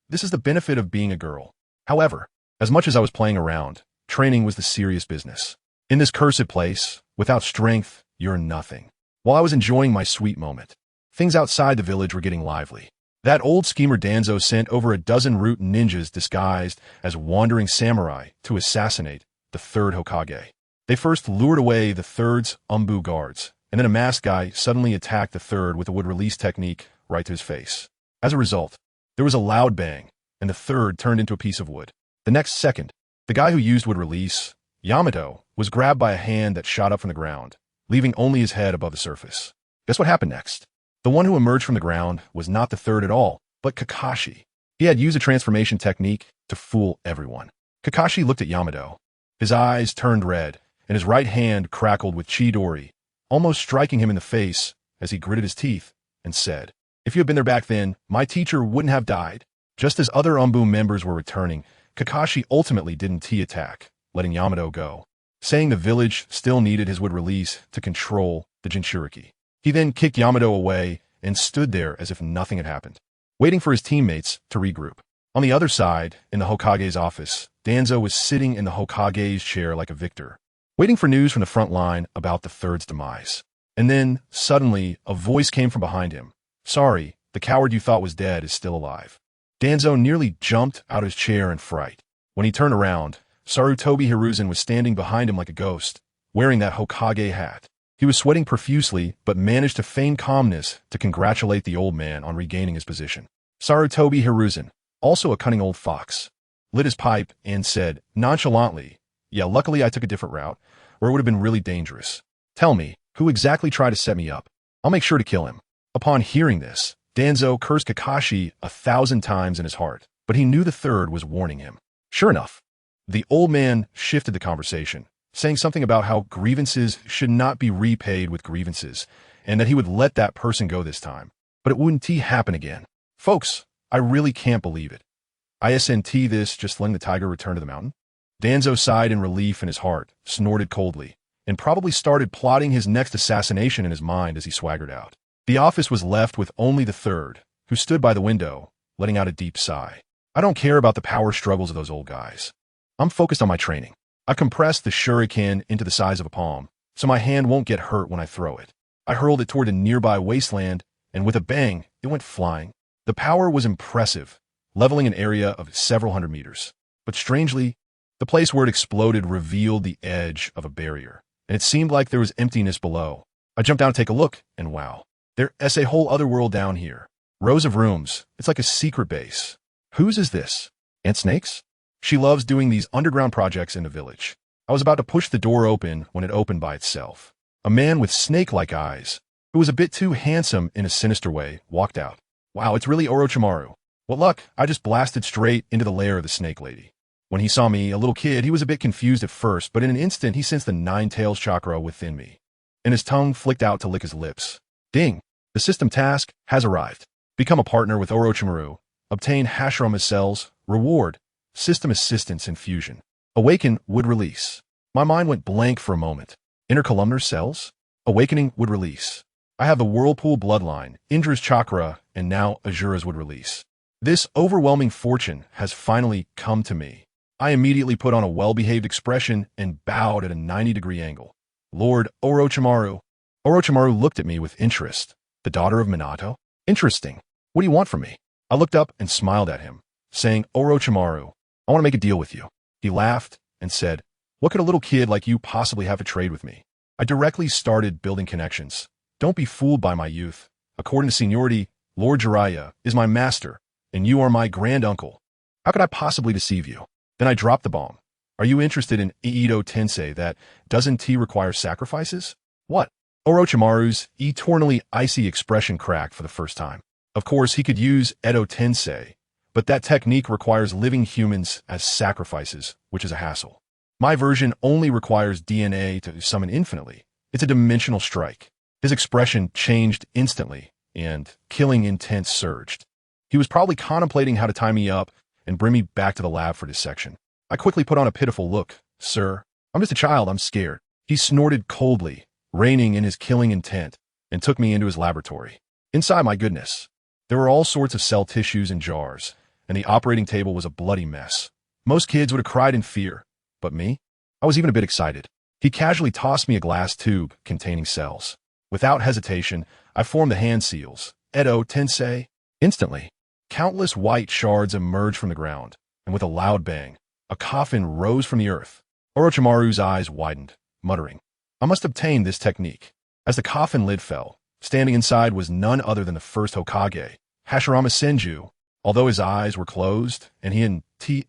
this is the benefit of being a girl. However, as much as I was playing around, training was the serious business. In this cursed place, without strength, you're nothing. While I was enjoying my sweet moment, things outside the village were getting lively. That old schemer Danzo sent over a dozen root ninjas disguised as wandering samurai to assassinate the third Hokage. They first lured away the third's Umbu guards, and then a masked guy suddenly attacked the third with a wood-release technique right to his face. As a result, there was a loud bang, and the third turned into a piece of wood. The next second, the guy who used wood-release, Yamato, was grabbed by a hand that shot up from the ground, leaving only his head above the surface. Guess what happened next? The one who emerged from the ground was not the third at all, but Kakashi. He had used a transformation technique to fool everyone. Kakashi looked at Yamato. His eyes turned red, and his right hand crackled with Chidori, almost striking him in the face as he gritted his teeth and said, "If you had been there back then, my teacher wouldn't have died." Just as other Umbu members were returning, Kakashi ultimately didn't T-attack, letting Yamato go, saying the village still needed his wood-release to control the Jinchuriki. He then kicked Yamato away and stood there as if nothing had happened, waiting for his teammates to regroup. On the other side, in the Hokage's office, Danzo was sitting in the Hokage's chair like a victor, waiting for news from the front line about the third's demise. And then, suddenly, a voice came from behind him. "Sorry, the coward you thought was dead is still alive." Danzo nearly jumped out of his chair in fright. When he turned around, Sarutobi Hiruzen was standing behind him like a ghost, wearing that Hokage hat. He was sweating profusely, but managed to feign calmness to congratulate the old man on regaining his position. Sarutobi Hiruzen, also a cunning old fox. lit his pipe, and said, nonchalantly, yeah, luckily I took a different route, or it would have been really dangerous. Tell me, who exactly tried to set me up? I'll make sure to kill him. Upon hearing this, Danzo cursed Kakashi 1,000 times in his heart, but he knew the third was warning him. Sure enough, the old man shifted the conversation, saying something about how grievances should not be repaid with grievances, and that he would let that person go this time. But it wouldn't happen again. Folks, I really can't believe it. ISNT this just letting the tiger return to the mountain? Danzo sighed in relief in his heart, snorted coldly, and probably started plotting his next assassination in his mind as he swaggered out. The office was left with only the third, who stood by the window, letting out a deep sigh. I don't care about the power struggles of those old guys. I'm focused on my training. I compressed the shuriken into the size of a palm, so my hand won't get hurt when I throw it. I hurled it toward a nearby wasteland, and with a bang, it went flying. The power was impressive, leveling an area of several hundred meters. But strangely, the place where it exploded revealed the edge of a barrier, and it seemed like there was emptiness below. I jumped down to take a look, and wow, there's a whole other world down here. Rows of rooms. It's like a secret base. Whose is this? Aunt Snake's? She loves doing these underground projects in the village. I was about to push the door open when it opened by itself. A man with snake-like eyes, who was a bit too handsome in a sinister way, walked out. Wow, it's really Orochimaru. What luck, I just blasted straight into the lair of the snake lady. When he saw me, a little kid, he was a bit confused at first, but in an instant he sensed the nine-tails chakra within me, and his tongue flicked out to lick his lips. Ding! The system task has arrived. Become a partner with Orochimaru. Obtain Hashirama's cells. Reward. System assistance infusion. Awaken would release. My mind went blank for a moment. Intercolumnar cells? Awakening would release. I have the Whirlpool bloodline, Indra's chakra, and now Azura's would release. This overwhelming fortune has finally come to me. I immediately put on a well-behaved expression and bowed at a 90-degree angle. Lord Orochimaru. Orochimaru looked at me with interest. The daughter of Minato? Interesting. What do you want from me? I looked up and smiled at him, saying, Orochimaru, I want to make a deal with you. He laughed and said, what could a little kid like you possibly have to trade with me? I directly started building connections. Don't be fooled by my youth. According to seniority, Lord Jiraiya is my master, and you are my granduncle. How could I possibly deceive you? Then I dropped the bomb. Are you interested in Edo Tensei that doesn't require sacrifices? What? Orochimaru's eternally icy expression cracked for the first time. Of course, he could use Edo Tensei, but that technique requires living humans as sacrifices, which is a hassle. My version only requires DNA to summon infinitely. It's a dimensional strike. His expression changed instantly, and killing intent surged. He was probably contemplating how to tie me up and bring me back to the lab for dissection. I quickly put on a pitiful look. Sir, I'm just a child, I'm scared. He snorted coldly, reining in his killing intent, and took me into his laboratory. Inside, my goodness, there were all sorts of cell tissues and jars, and the operating table was a bloody mess. Most kids would have cried in fear, but me? I was even a bit excited. He casually tossed me a glass tube containing cells. Without hesitation, I formed the hand seals. Edo Tensei. Instantly, countless white shards emerged from the ground, and with a loud bang, a coffin rose from the earth. Orochimaru's eyes widened, muttering, I must obtain this technique. As the coffin lid fell, standing inside was none other than the first Hokage, Hashirama Senju. Although his eyes were closed and he hadn't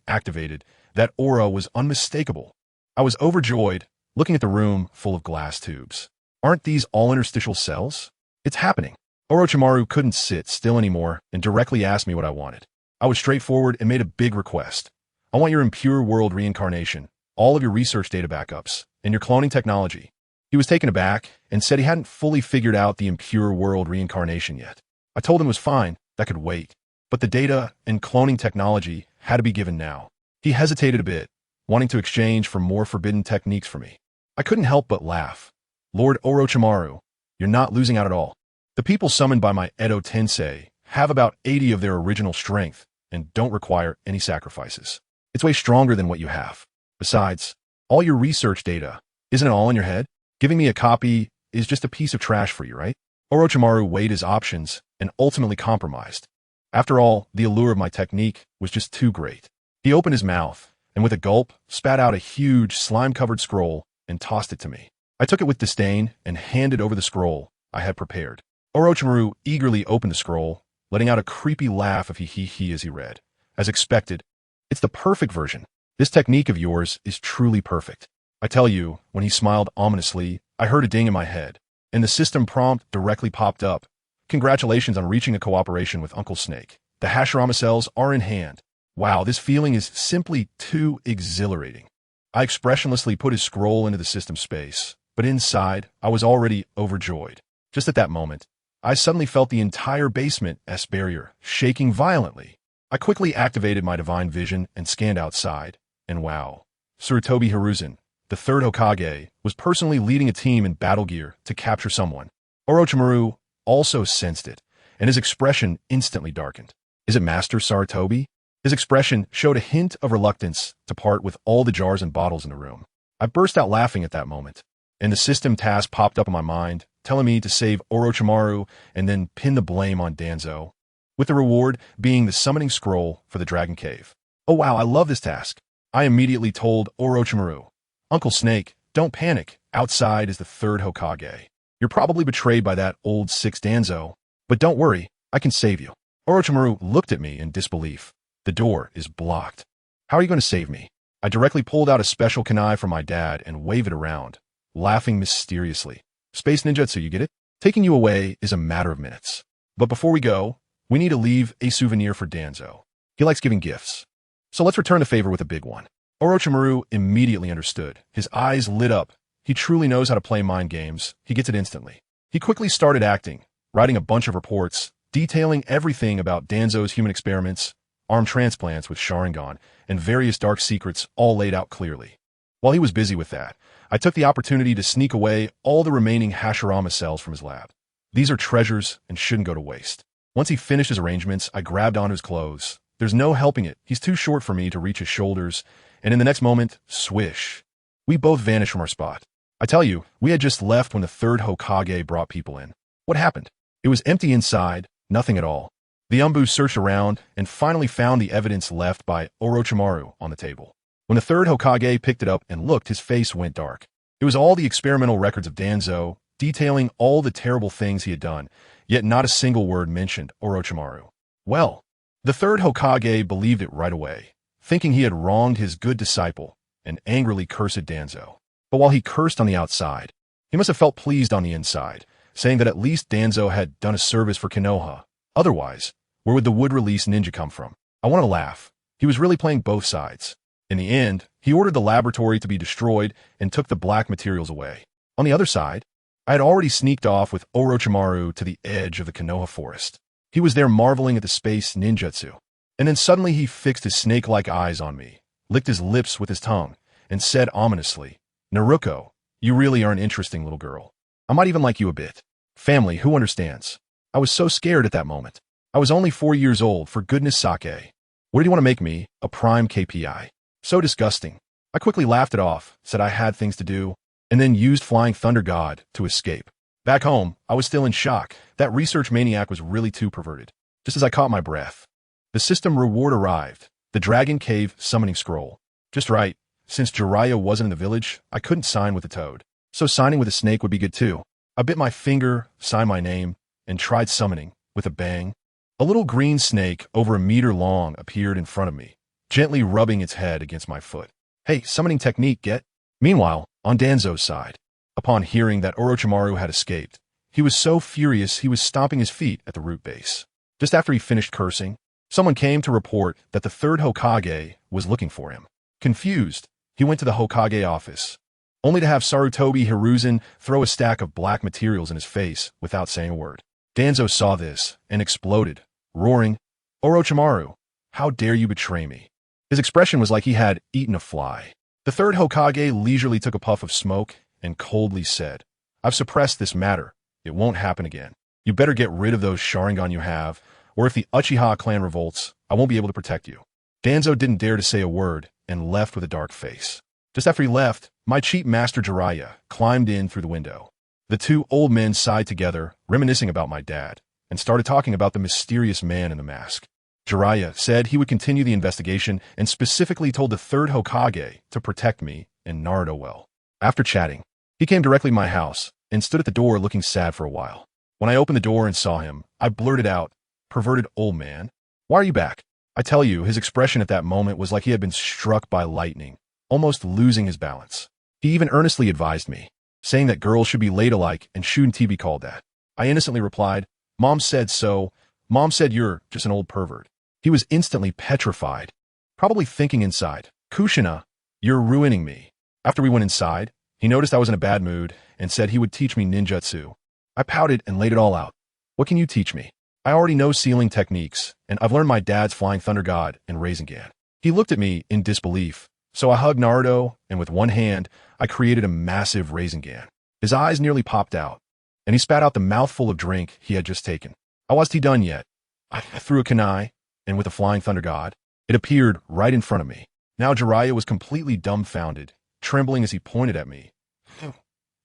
activated, that aura was unmistakable. I was overjoyed, looking at the room full of glass tubes. Aren't these all interstitial cells? It's happening. Orochimaru couldn't sit still anymore and directly asked me what I wanted. I was straightforward and made a big request. I want your impure world reincarnation, all of your research data backups, and your cloning technology. He was taken aback and said he hadn't fully figured out the impure world reincarnation yet. I told him it was fine, that could wait. But the data and cloning technology had to be given now. He hesitated a bit, wanting to exchange for more forbidden techniques for me. I couldn't help but laugh. Lord Orochimaru, you're not losing out at all. The people summoned by my Edo Tensei have about 80 of their original strength and don't require any sacrifices. It's way stronger than what you have. Besides, all your research data, isn't it all in your head? Giving me a copy is just a piece of trash for you, right? Orochimaru weighed his options and ultimately compromised. After all, the allure of my technique was just too great. He opened his mouth and with a gulp, spat out a huge slime-covered scroll and tossed it to me. I took it with disdain and handed over the scroll I had prepared. Orochimaru eagerly opened the scroll, letting out a creepy laugh of hee-hee-hee as he read. As expected, It's the perfect version. This technique of yours is truly perfect. I tell you, when he smiled ominously, I heard a ding in my head, and the system prompt directly popped up. Congratulations on reaching a cooperation with Uncle Snake. The Hashirama cells are in hand. Wow, this feeling is simply too exhilarating. I expressionlessly put his scroll into the system space, but inside, I was already overjoyed. Just at that moment, I suddenly felt the entire basement's barrier shaking violently. I quickly activated my divine vision and scanned outside, and wow, Sarutobi Hiruzen, the third Hokage, was personally leading a team in battle gear to capture someone. Orochimaru also sensed it, and his expression instantly darkened. Is it Master Sarutobi? His expression showed a hint of reluctance to part with all the jars and bottles in the room. I burst out laughing at that moment, and the system task popped up in my mind, telling me to save Orochimaru and then pin the blame on Danzo, with the reward being the summoning scroll for the Dragon Cave. Oh wow, I love this task. I immediately told Orochimaru, Uncle Snake, don't panic. Outside is the third Hokage. You're probably betrayed by that old six Danzo, but don't worry, I can save you. Orochimaru looked at me in disbelief. The door is blocked. How are you going to save me? I directly pulled out a special kunai from my dad and waved it around, laughing mysteriously. Space ninjutsu, you get it? Taking you away is a matter of minutes. But before we go, we need to leave a souvenir for Danzo. He likes giving gifts. So let's return the favor with a big one. Orochimaru immediately understood. His eyes lit up. He truly knows how to play mind games. He gets it instantly. He quickly started acting, writing a bunch of reports, detailing everything about Danzo's human experiments, arm transplants with Sharingan, and various dark secrets all laid out clearly. While he was busy with that, I took the opportunity to sneak away all the remaining Hashirama cells from his lab. These are treasures and shouldn't go to waste. Once he finished his arrangements, I grabbed onto his clothes. There's no helping it. He's too short for me to reach his shoulders, and in the next moment, swish. We both vanished from our spot. I tell you, we had just left when the third Hokage brought people in. What happened? It was empty inside, nothing at all. The Umbu searched around and finally found the evidence left by Orochimaru on the table. When the third Hokage picked it up and looked, his face went dark. It was all the experimental records of Danzo, detailing all the terrible things he had done, yet not a single word mentioned Orochimaru. Well, the third Hokage believed it right away, thinking he had wronged his good disciple, and angrily cursed Danzo. But while he cursed on the outside, he must have felt pleased on the inside, saying that at least Danzo had done a service for Konoha. Otherwise, where would the wood-release ninja come from? I want to laugh. He was really playing both sides. In the end, he ordered the laboratory to be destroyed and took the black materials away. On the other side, I had already sneaked off with Orochimaru to the edge of the Konoha forest. He was there marveling at the space ninjutsu. And then suddenly he fixed his snake-like eyes on me, licked his lips with his tongue, and said ominously, Naruko, you really are an interesting little girl. I might even like you a bit. Family, who understands? I was so scared at that moment. I was only 4 years old, for goodness sake. What do you want to make me, a prime KPI? So disgusting. I quickly laughed it off, said I had things to do, and then used Flying Thunder God to escape. Back home, I was still in shock. That research maniac was really too perverted. Just as I caught my breath, the system reward arrived, the Dragon Cave summoning scroll. Just right, since Jiraiya wasn't in the village, I couldn't sign with the toad. So signing with a snake would be good too. I bit my finger, signed my name, and tried summoning. With a bang, a little green snake over a meter long appeared in front of me, gently rubbing its head against my foot. Hey, summoning technique, get? Meanwhile, on Danzo's side, upon hearing that Orochimaru had escaped, he was so furious he was stomping his feet at the root base. Just after he finished cursing, someone came to report that the third Hokage was looking for him. Confused, he went to the Hokage office, only to have Sarutobi Hiruzen throw a stack of black materials in his face without saying a word. Danzo saw this and exploded, roaring, Orochimaru, how dare you betray me? His expression was like he had eaten a fly. The third Hokage leisurely took a puff of smoke and coldly said, I've suppressed this matter. It won't happen again. You better get rid of those Sharingan you have, or if the Uchiha clan revolts, I won't be able to protect you. Danzo didn't dare to say a word and left with a dark face. Just after he left, my cheap master Jiraiya climbed in through the window. The two old men sighed together, reminiscing about my dad, and started talking about the mysterious man in the mask. Jiraiya said he would continue the investigation and specifically told the third Hokage to protect me and Naruto well. After chatting, he came directly to my house and stood at the door looking sad for a while. When I opened the door and saw him, I blurted out, perverted old man, why are you back? I tell you, his expression at that moment was like he had been struck by lightning, almost losing his balance. He even earnestly advised me, saying that girls should be ladylike and shouldn't be called that. I innocently replied, "Mom said so. Mom said you're just an old pervert." He was instantly petrified, probably thinking inside, "Kushina, you're ruining me." After we went inside, he noticed I was in a bad mood and said he would teach me ninjutsu. I pouted and laid it all out. "What can you teach me? I already know sealing techniques, and I've learned my dad's Flying Thunder God and Rasengan." He looked at me in disbelief, so I hugged Naruto, and with one hand, I created a massive Rasengan. His eyes nearly popped out, and he spat out the mouthful of drink he had just taken. I wasn't done yet. I threw a kunai, and with the Flying Thunder God, it appeared right in front of me. Now Jiraiya was completely dumbfounded, trembling as he pointed at me.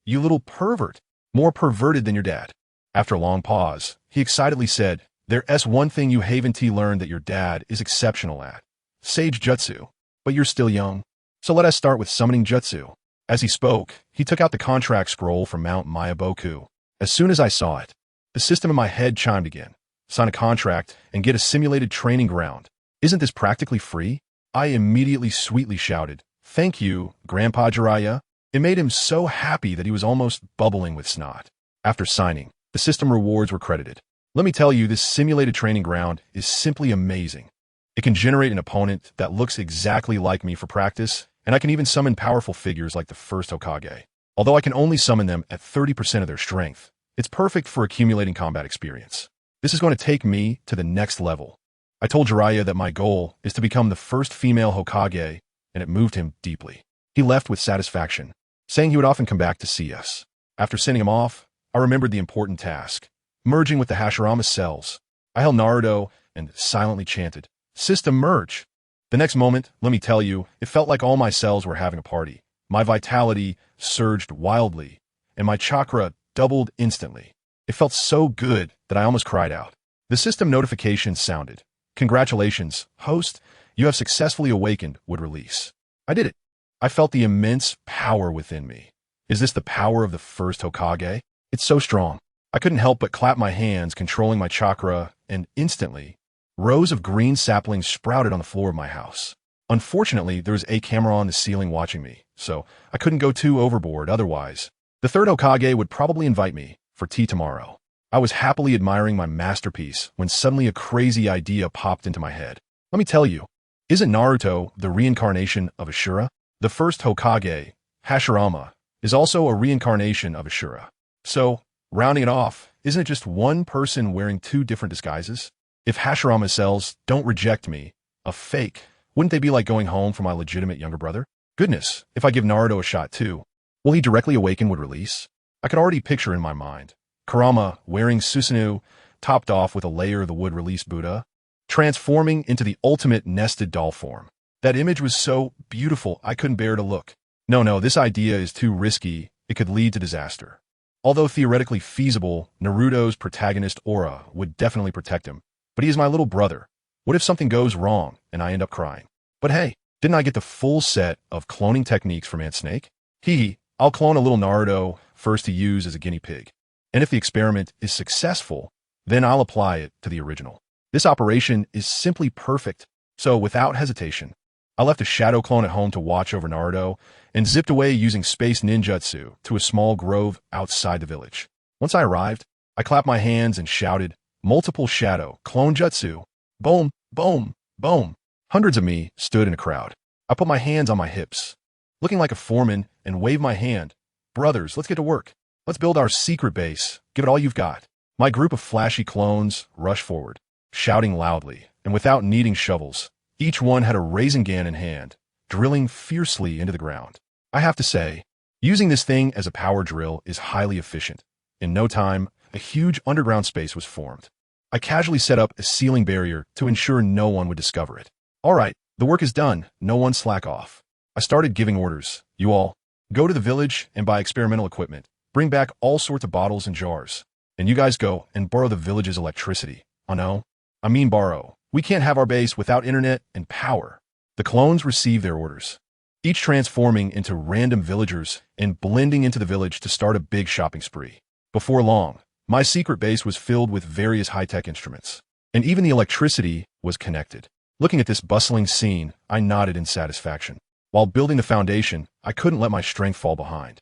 "You little pervert, more perverted than your dad." After a long pause, he excitedly said, "There's one thing you haven't learned that your dad is exceptional at. Sage Jutsu. But you're still young. So let us start with summoning Jutsu." As he spoke, he took out the contract scroll from Mount Mayaboku. As soon as I saw it, the system in my head chimed again. Sign a contract and get a simulated training ground. Isn't this practically free? I immediately sweetly shouted, "Thank you, Grandpa Jiraiya." It made him so happy that he was almost bubbling with snot. After signing, the system rewards were credited. Let me tell you, this simulated training ground is simply amazing. It can generate an opponent that looks exactly like me for practice, and I can even summon powerful figures like the first Hokage. Although I can only summon them at 30% of their strength, it's perfect for accumulating combat experience. This is going to take me to the next level. I told Jiraiya that my goal is to become the first female Hokage, and it moved him deeply. He left with satisfaction, saying he would often come back to see us. After sending him off, I remembered the important task, merging with the Hashirama cells. I held Naruto and silently chanted, "System merge." The next moment, let me tell you, it felt like all my cells were having a party. My vitality surged wildly, and my chakra doubled instantly. It felt so good that I almost cried out. The system notification sounded. "Congratulations, host, you have successfully awakened," would release. I did it. I felt the immense power within me. Is this the power of the first Hokage? It's so strong. I couldn't help but clap my hands, controlling my chakra, and instantly, rows of green saplings sprouted on the floor of my house. Unfortunately, there was a camera on the ceiling watching me, so I couldn't go too overboard otherwise. The third Hokage would probably invite me for tea tomorrow. I was happily admiring my masterpiece when suddenly a crazy idea popped into my head. Let me tell you, isn't Naruto the reincarnation of Ashura? The first Hokage, Hashirama, is also a reincarnation of Ashura. So, rounding it off, isn't it just one person wearing two different disguises? If Hashirama cells don't reject me, a fake, wouldn't they be like going home for my legitimate younger brother? Goodness, if I give Naruto a shot too, will he directly awaken would release? I could already picture in my mind Kurama wearing Susanoo, topped off with a layer of the wood release Buddha, transforming into the ultimate nested doll form. That image was so beautiful I couldn't bear to look. No, this idea is too risky. It could lead to disaster. Although theoretically feasible, Naruto's protagonist aura would definitely protect him. But he is my little brother. What if something goes wrong and I end up crying? But hey, didn't I get the full set of cloning techniques from Aunt Snake? I'll clone a little Naruto first to use as a guinea pig. And if the experiment is successful, then I'll apply it to the original. This operation is simply perfect. So without hesitation, I left a shadow clone at home to watch over Naruto and zipped away using space ninjutsu to a small grove outside the village. Once I arrived, I clapped my hands and shouted, "Multiple shadow, clone jutsu, boom, boom, boom." Hundreds of me stood in a crowd. I put my hands on my hips, looking like a foreman, and waved my hand. "Brothers, let's get to work. Let's build our secret base. Give it all you've got." My group of flashy clones rushed forward, shouting loudly, and without needing shovels. Each one had a Rasengan in hand, drilling fiercely into the ground. I have to say, using this thing as a power drill is highly efficient. In no time, a huge underground space was formed. I casually set up a ceiling barrier to ensure no one would discover it. All right, the work is done. No one slack off. I started giving orders. You all, go to the village and buy experimental equipment. Bring back all sorts of bottles and jars. And you guys go and borrow the village's electricity. Oh no, I mean borrow. We can't have our base without internet and power. The clones received their orders, each transforming into random villagers and blending into the village to start a big shopping spree. Before long, my secret base was filled with various high-tech instruments, and even the electricity was connected. Looking at this bustling scene, I nodded in satisfaction. While building the foundation, I couldn't let my strength fall behind.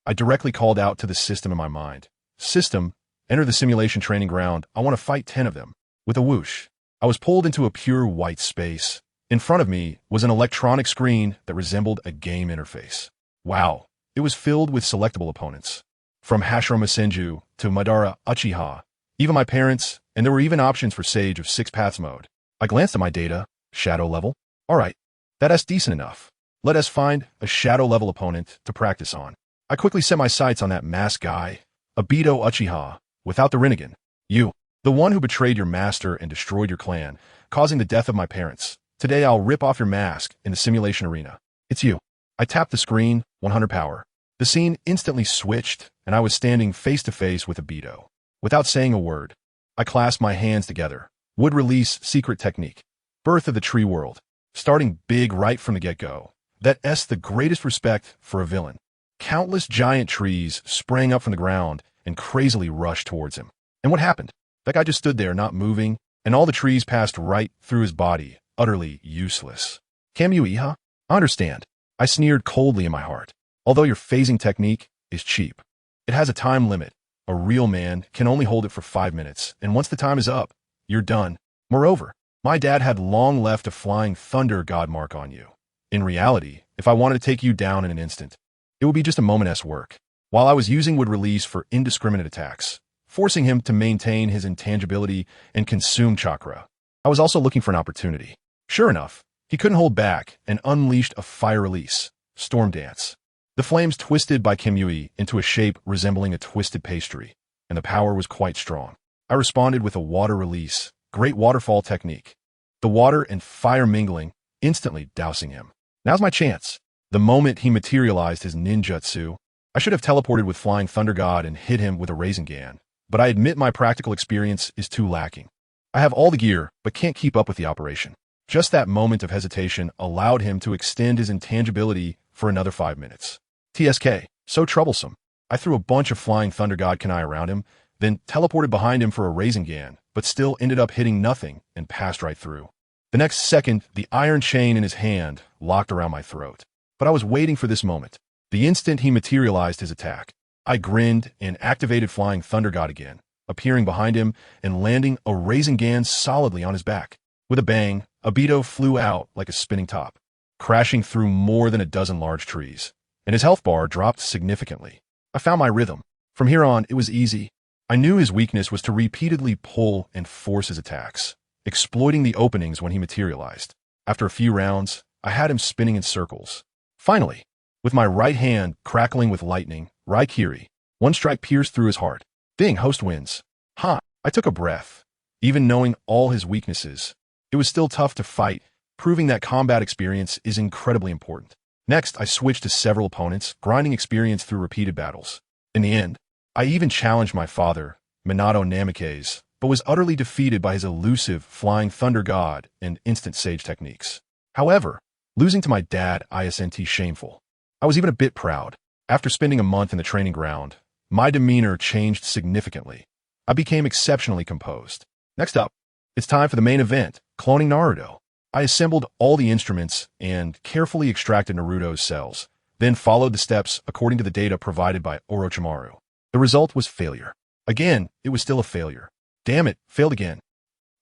I directly called out to the system in my mind. System, enter the simulation training ground. I want to fight 10 of them. With a whoosh, I was pulled into a pure white space. In front of me was an electronic screen that resembled a game interface. Wow, it was filled with selectable opponents. From Hashirama Senju to Madara Uchiha, even my parents, and there were even options for Sage of 6 Paths mode. I glanced at my data, shadow level. Alright, that's decent enough. Let us find a shadow level opponent to practice on. I quickly set my sights on that masked guy, Obito Uchiha, without the Rinnegan. You, the one who betrayed your master and destroyed your clan, causing the death of my parents. Today I'll rip off your mask in the simulation arena. It's you. I tapped the screen, 100 power. The scene instantly switched, and I was standing face to face with Obito. Without saying a word, I clasped my hands together. Would release secret technique. Birth of the tree world. Starting big right from the get-go. That's the greatest respect for a villain. Countless giant trees sprang up from the ground and crazily rushed towards him. And what happened? That guy just stood there not moving, and all the trees passed right through his body, utterly useless. Kamuiha? I understand. I sneered coldly in my heart. Although your phasing technique is cheap. It has a time limit. A real man can only hold it for 5 minutes, and once the time is up, you're done. Moreover, my dad had long left a flying thunder god mark on you. In reality, if I wanted to take you down in an instant, it would be just a moment's work. While I was using would release for indiscriminate attacks, forcing him to maintain his intangibility and consume chakra. I was also looking for an opportunity. Sure enough, he couldn't hold back and unleashed a fire release, Storm Dance. The flames twisted by Kimui into a shape resembling a twisted pastry, and the power was quite strong. I responded with a water release, great waterfall technique. The water and fire mingling, instantly dousing him. Now's my chance. The moment he materialized his ninjutsu, I should have teleported with Flying Thunder God and hit him with a Rasengan, but I admit my practical experience is too lacking. I have all the gear, but can't keep up with the operation. Just that moment of hesitation allowed him to extend his intangibility for another 5 minutes. TSK, so troublesome. I threw a bunch of Flying Thunder God Kunai around him, then teleported behind him for a Rasengan, but still ended up hitting nothing and passed right through. The next second, the iron chain in his hand locked around my throat. But I was waiting for this moment. The instant he materialized his attack, I grinned and activated Flying Thunder God again, appearing behind him and landing a Rasengan solidly on his back. With a bang, Obito flew out like a spinning top, crashing through more than a dozen large trees, and his health bar dropped significantly. I found my rhythm. From here on, it was easy. I knew his weakness was to repeatedly pull and force his attacks, exploiting the openings when he materialized. After a few rounds, I had him spinning in circles. Finally, with my right hand crackling with lightning, Raikiri, one strike pierced through his heart. Ding, host wins. Ha! I took a breath. Even knowing all his weaknesses, it was still tough to fight, proving that combat experience is incredibly important. Next, I switched to several opponents, grinding experience through repeated battles. In the end, I even challenged my father, Minato Namikaze, but was utterly defeated by his elusive Flying Thunder God and instant Sage techniques. However, losing to my dad isn't shameful. I was even a bit proud. After spending a month in the training ground, my demeanor changed significantly. I became exceptionally composed. Next up, it's time for the main event, cloning Naruto. I assembled all the instruments and carefully extracted Naruto's cells, then followed the steps according to the data provided by Orochimaru. The result was failure. Again, it was still a failure. Damn it, failed again.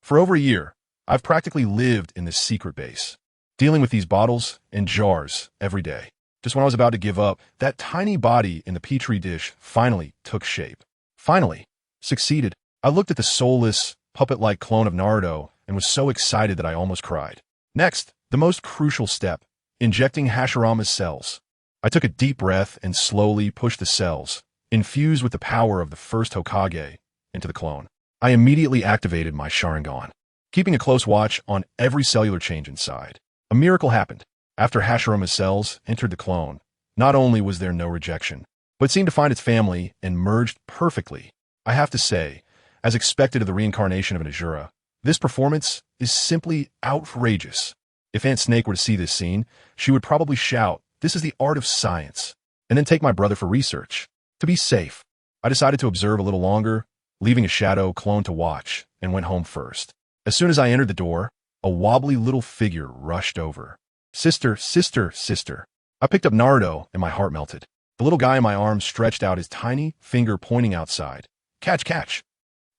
For over a year, I've practically lived in this secret base, dealing with these bottles and jars every day. Just when I was about to give up, that tiny body in the petri dish finally took shape. Finally, succeeded. I looked at the soulless, puppet-like clone of Naruto and was so excited that I almost cried. Next, the most crucial step, injecting Hashirama's cells. I took a deep breath and slowly pushed the cells, infused with the power of the first Hokage, into the clone. I immediately activated my Sharingan, keeping a close watch on every cellular change inside. A miracle happened. After Hashirama's cells entered the clone, not only was there no rejection, but it seemed to find its family and merged perfectly. I have to say, as expected of the reincarnation of an Ajura, this performance is simply outrageous. If Aunt Snake were to see this scene, she would probably shout, "This is the art of science," and then take my brother for research. To be safe, I decided to observe a little longer, leaving a shadow clone to watch, and went home first. As soon as I entered the door, a wobbly little figure rushed over. Sister, sister, sister. I picked up Naruto and my heart melted. The little guy in my arms stretched out his tiny finger pointing outside. Catch, catch.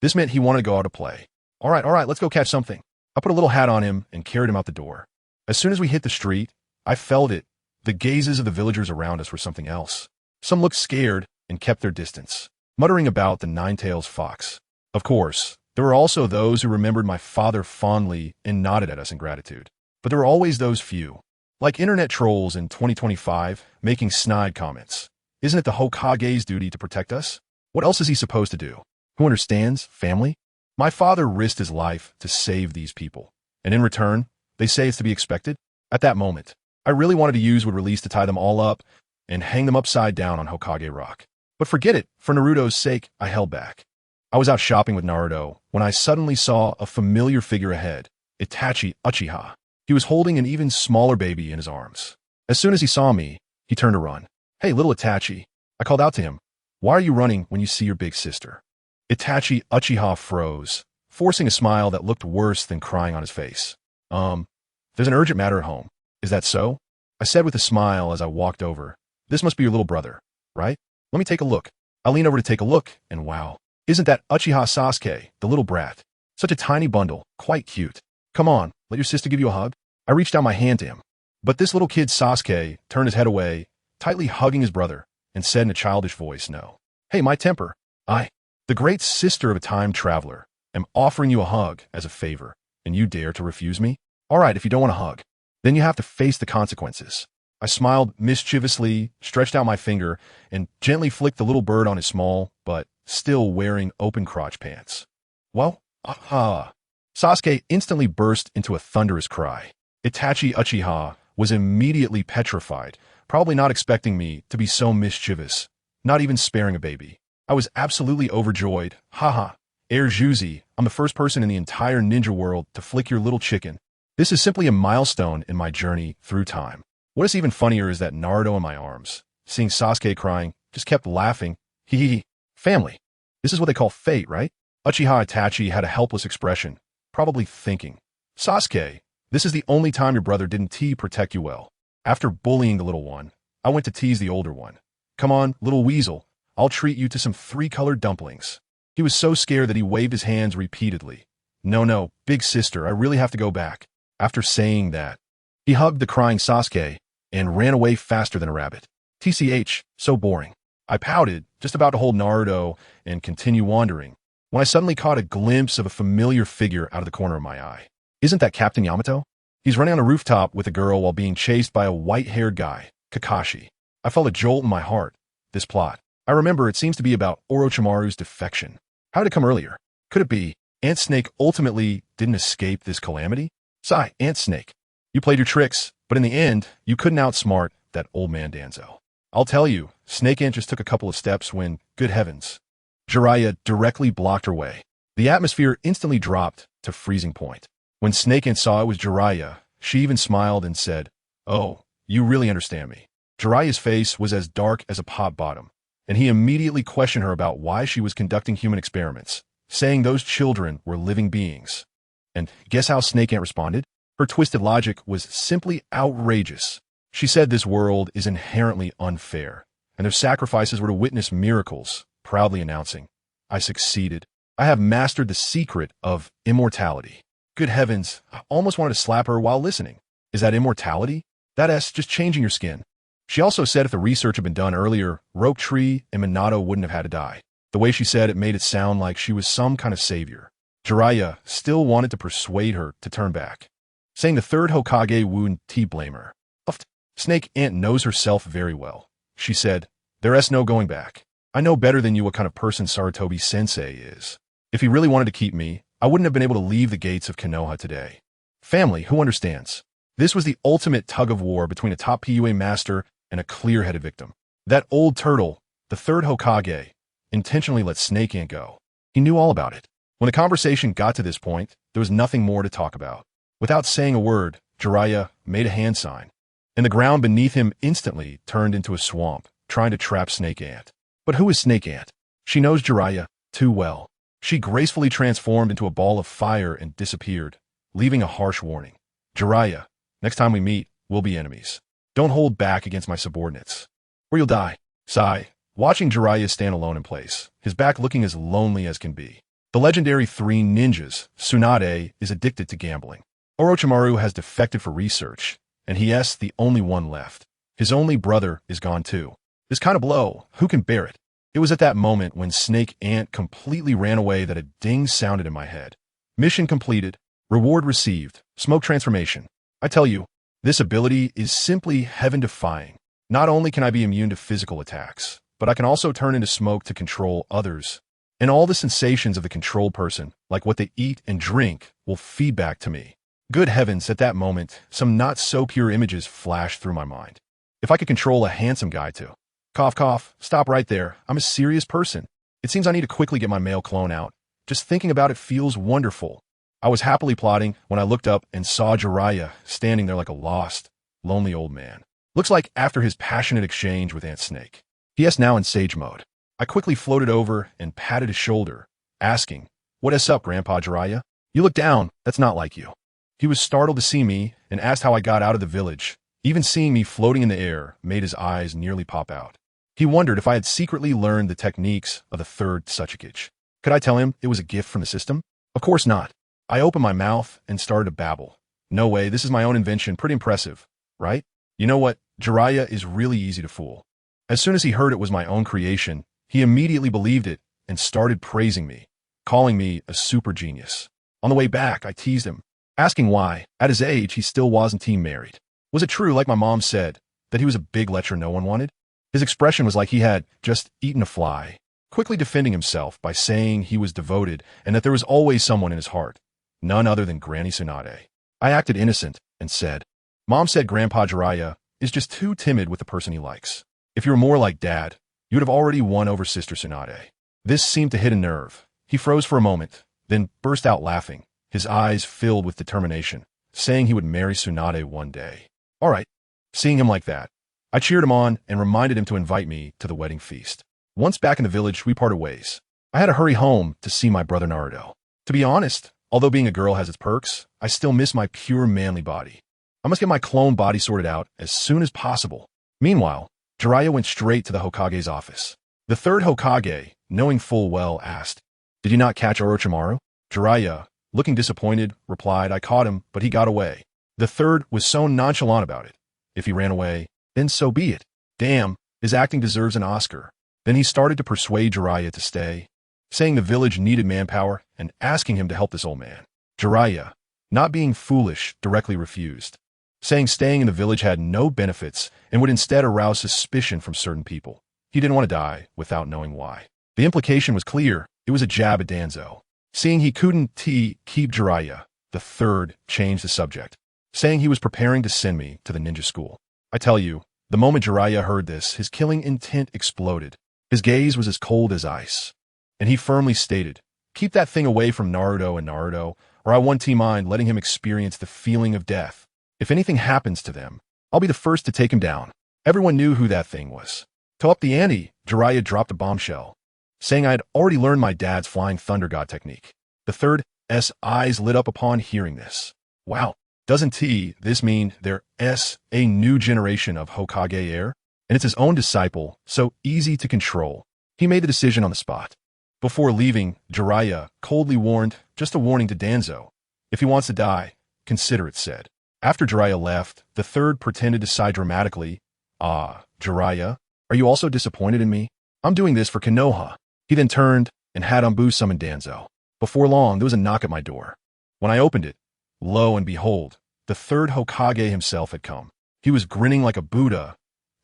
This meant he wanted to go out to play. All right, let's go catch something. I put a little hat on him and carried him out the door. As soon as we hit the street, I felt it. The gazes of the villagers around us were something else. Some looked scared and kept their distance, muttering about the nine-tailed fox. Of course, there were also those who remembered my father fondly and nodded at us in gratitude. But there were always those few, like internet trolls in 2025, making snide comments. Isn't it the Hokage's duty to protect us? What else is he supposed to do? Who understands? Family? My father risked his life to save these people. And in return, they say it's to be expected? At that moment, I really wanted to use wood release to tie them all up and hang them upside down on Hokage Rock. But forget it, for Naruto's sake, I held back. I was out shopping with Naruto when I suddenly saw a familiar figure ahead, Itachi Uchiha. He was holding an even smaller baby in his arms. As soon as he saw me, he turned to run. Hey, little Itachi. I called out to him. Why are you running when you see your big sister? Itachi Uchiha froze, forcing a smile that looked worse than crying on his face. There's an urgent matter at home. Is that so? I said with a smile as I walked over. This must be your little brother, right? Let me take a look. I lean over to take a look, and wow. Isn't that Uchiha Sasuke, the little brat? Such a tiny bundle, quite cute. Come on, let your sister give you a hug. I reached out my hand to him. But this little kid Sasuke turned his head away, tightly hugging his brother, and said in a childish voice, no. Hey, my temper. I, the great sister of a time traveler, am offering you a hug as a favor, and you dare to refuse me? All right, if you don't want a hug, then you have to face the consequences. I smiled mischievously, stretched out my finger, and gently flicked the little bird on his small, but still wearing open crotch pants. Well, aha. Sasuke instantly burst into a thunderous cry. Itachi Uchiha was immediately petrified, probably not expecting me to be so mischievous, not even sparing a baby. I was absolutely overjoyed. Haha. Air Juzi, I'm the first person in the entire ninja world to flick your little chicken. This is simply a milestone in my journey through time. What is even funnier is that Naruto in my arms, seeing Sasuke crying, just kept laughing. Hee hee hee. Family. This is what they call fate, right? Uchiha Itachi had a helpless expression, probably thinking, Sasuke, this is the only time your brother didn't protect you well. After bullying the little one, I went to tease the older one. Come on, little weasel, I'll treat you to some three-colored dumplings. He was so scared that he waved his hands repeatedly. No, big sister, I really have to go back. After saying that, he hugged the crying Sasuke and ran away faster than a rabbit. TCH, so boring. I pouted, just about to hold Naruto and continue wandering, when I suddenly caught a glimpse of a familiar figure out of the corner of my eye. Isn't that Captain Yamato? He's running on a rooftop with a girl while being chased by a white-haired guy, Kakashi. I felt a jolt in my heart. This plot. I remember it seems to be about Orochimaru's defection. How did it come earlier? Could it be Ant Snake ultimately didn't escape this calamity? Sigh, Ant Snake. You played your tricks, but in the end, you couldn't outsmart that old man Danzo. I'll tell you, Snake Ant just took a couple of steps when, good heavens, Jiraiya directly blocked her way. The atmosphere instantly dropped to freezing point. When Snake Ant saw it was Jiraiya, she even smiled and said, oh, you really understand me. Jiraiya's face was as dark as a pot bottom, and he immediately questioned her about why she was conducting human experiments, saying those children were living beings. And guess how Snake Ant responded? Her twisted logic was simply outrageous. She said this world is inherently unfair, and their sacrifices were to witness miracles, proudly announcing, I succeeded. I have mastered the secret of immortality. Good heavens, I almost wanted to slap her while listening. Is that immortality? That's just changing your skin. She also said if the research had been done earlier, Roke Tree and Minato wouldn't have had to die. The way she said it made it sound like she was some kind of savior. Jiraiya still wanted to persuade her to turn back, saying the third Hokage wouldn't blame her. Snake Ant knows herself very well. She said, there's no going back. I know better than you what kind of person Sarutobi Sensei is. If he really wanted to keep me, I wouldn't have been able to leave the gates of Konoha today. Family, who understands? This was the ultimate tug-of-war between a top PUA master and a clear-headed victim. That old turtle, the third Hokage, intentionally let Snake Ant go. He knew all about it. When the conversation got to this point, there was nothing more to talk about. Without saying a word, Jiraiya made a hand sign, and the ground beneath him instantly turned into a swamp, trying to trap Snake Ant. But who is Snake Ant? She knows Jiraiya too well. She gracefully transformed into a ball of fire and disappeared, leaving a harsh warning. Jiraiya, next time we meet, we'll be enemies. Don't hold back against my subordinates, or you'll die. Sigh, watching Jiraiya stand alone in place, his back looking as lonely as can be. The legendary 3 ninjas, Tsunade, is addicted to gambling. Orochimaru has defected for research, and he's the only one left. His only brother is gone too. This kind of blow, who can bear it? It was at that moment when Snake Ant completely ran away that a ding sounded in my head. Mission completed. Reward received. Smoke transformation. I tell you, this ability is simply heaven-defying. Not only can I be immune to physical attacks, but I can also turn into smoke to control others. And all the sensations of the controlled person, like what they eat and drink, will feed back to me. Good heavens, at that moment, some not-so-pure images flashed through my mind. If I could control a handsome guy too. Cough, cough, stop right there. I'm a serious person. It seems I need to quickly get my male clone out. Just thinking about it feels wonderful. I was happily plotting when I looked up and saw Jiraiya standing there like a lost, lonely old man. Looks like after his passionate exchange with Ant Snake. He is now in sage mode. I quickly floated over and patted his shoulder, asking, "What is up, Grandpa Jiraiya? You look down. That's not like you." He was startled to see me and asked how I got out of the village. Even seeing me floating in the air made his eyes nearly pop out. He wondered if I had secretly learned the techniques of the 3rd Tsuchikage. Could I tell him it was a gift from the system? Of course not. I opened my mouth and started to babble. No way, this is my own invention, pretty impressive, right? You know what? Jiraiya is really easy to fool. As soon as he heard it was my own creation, he immediately believed it and started praising me, calling me a super genius. On the way back, I teased him, asking why, at his age, he still wasn't married. Was it true, like my mom said, that he was a big lecher no one wanted? His expression was like he had just eaten a fly, quickly defending himself by saying he was devoted and that there was always someone in his heart, none other than Granny Tsunade. I acted innocent and said, "Mom said Grandpa Jiraiya is just too timid with the person he likes. If you were more like Dad, you would have already won over Sister Tsunade." This seemed to hit a nerve. He froze for a moment, then burst out laughing, his eyes filled with determination, saying he would marry Tsunade one day. All right. Seeing him like that, I cheered him on and reminded him to invite me to the wedding feast. Once back in the village, we parted ways. I had to hurry home to see my brother Naruto. To be honest, although being a girl has its perks, I still miss my pure manly body. I must get my clone body sorted out as soon as possible. Meanwhile, Jiraiya went straight to the Hokage's office. The 3rd Hokage, knowing full well, asked, "Did you not catch Orochimaru?" Jiraiya, looking disappointed, replied, "I caught him, but he got away." The 3rd was so nonchalant about it. If he ran away, then so be it. Damn, his acting deserves an Oscar. Then he started to persuade Jiraiya to stay, saying the village needed manpower and asking him to help this old man. Jiraiya, not being foolish, directly refused, saying staying in the village had no benefits and would instead arouse suspicion from certain people. He didn't want to die without knowing why. The implication was clear. It was a jab at Danzo. Seeing he couldn't keep Jiraiya, the 3rd changed the subject, saying he was preparing to send me to the ninja school. I tell you, the moment Jiraiya heard this, his killing intent exploded. His gaze was as cold as ice. And he firmly stated, "Keep that thing away from Naruto, or I won't mind letting him experience the feeling of death. If anything happens to them, I'll be the first to take him down." Everyone knew who that thing was. To up the ante, Jiraiya dropped a bombshell, saying I had already learned my dad's Flying Thunder God technique. The 3rd's eyes lit up upon hearing this. Wow. Doesn't this mean there's a new generation of Hokage heir? And it's his own disciple, so easy to control. He made the decision on the spot. Before leaving, Jiraiya coldly warned, just a warning to Danzo. If he wants to die, consider it said. After Jiraiya left, the 3rd pretended to sigh dramatically. "Ah, Jiraiya, are you also disappointed in me? I'm doing this for Konoha." He then turned and had Umbu summon Danzo. Before long, there was a knock at my door. When I opened it, lo and behold, the 3rd Hokage himself had come. He was grinning like a Buddha,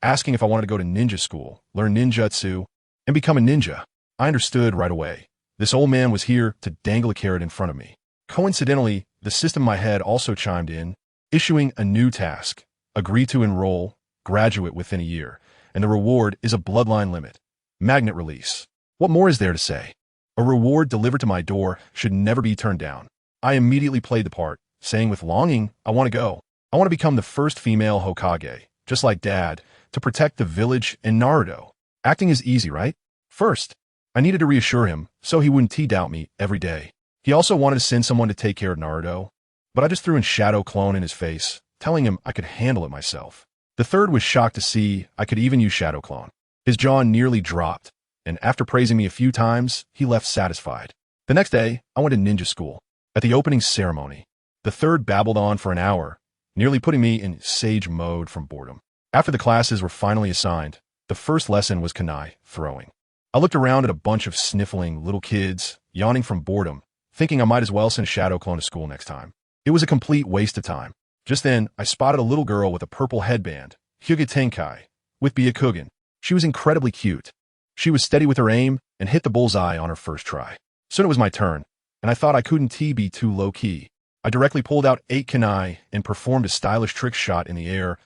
asking if I wanted to go to ninja school, learn ninjutsu, and become a ninja. I understood right away. This old man was here to dangle a carrot in front of me. Coincidentally, the system in my head also chimed in, issuing a new task. Agree to enroll, graduate within a year, and the reward is a bloodline limit. Magnet release. What more is there to say? A reward delivered to my door should never be turned down. I immediately played the part, saying with longing, I want to go. I want to become the first female Hokage, just like Dad, to protect the village and Naruto. Acting is easy, right? First, I needed to reassure him so he wouldn't doubt me every day. He also wanted to send someone to take care of Naruto, but I just threw in Shadow Clone in his face, telling him I could handle it myself. The third was shocked to see I could even use Shadow Clone. His jaw nearly dropped, and after praising me a few times, he left satisfied. The next day, I went to ninja school. At the opening ceremony, the third babbled on for an hour, nearly putting me in sage mode from boredom. After the classes were finally assigned, the first lesson was kunai, throwing. I looked around at a bunch of sniffling little kids, yawning from boredom, thinking I might as well send Shadow Clone to school next time. It was a complete waste of time. Just then, I spotted a little girl with a purple headband, Hyuga Tenkai, with Byakugan. She was incredibly cute. She was steady with her aim and hit the bullseye on her first try. Soon it was my turn, and I thought I couldn't be too low-key. I directly pulled out 8 kunai and performed a stylish trick shot in the air,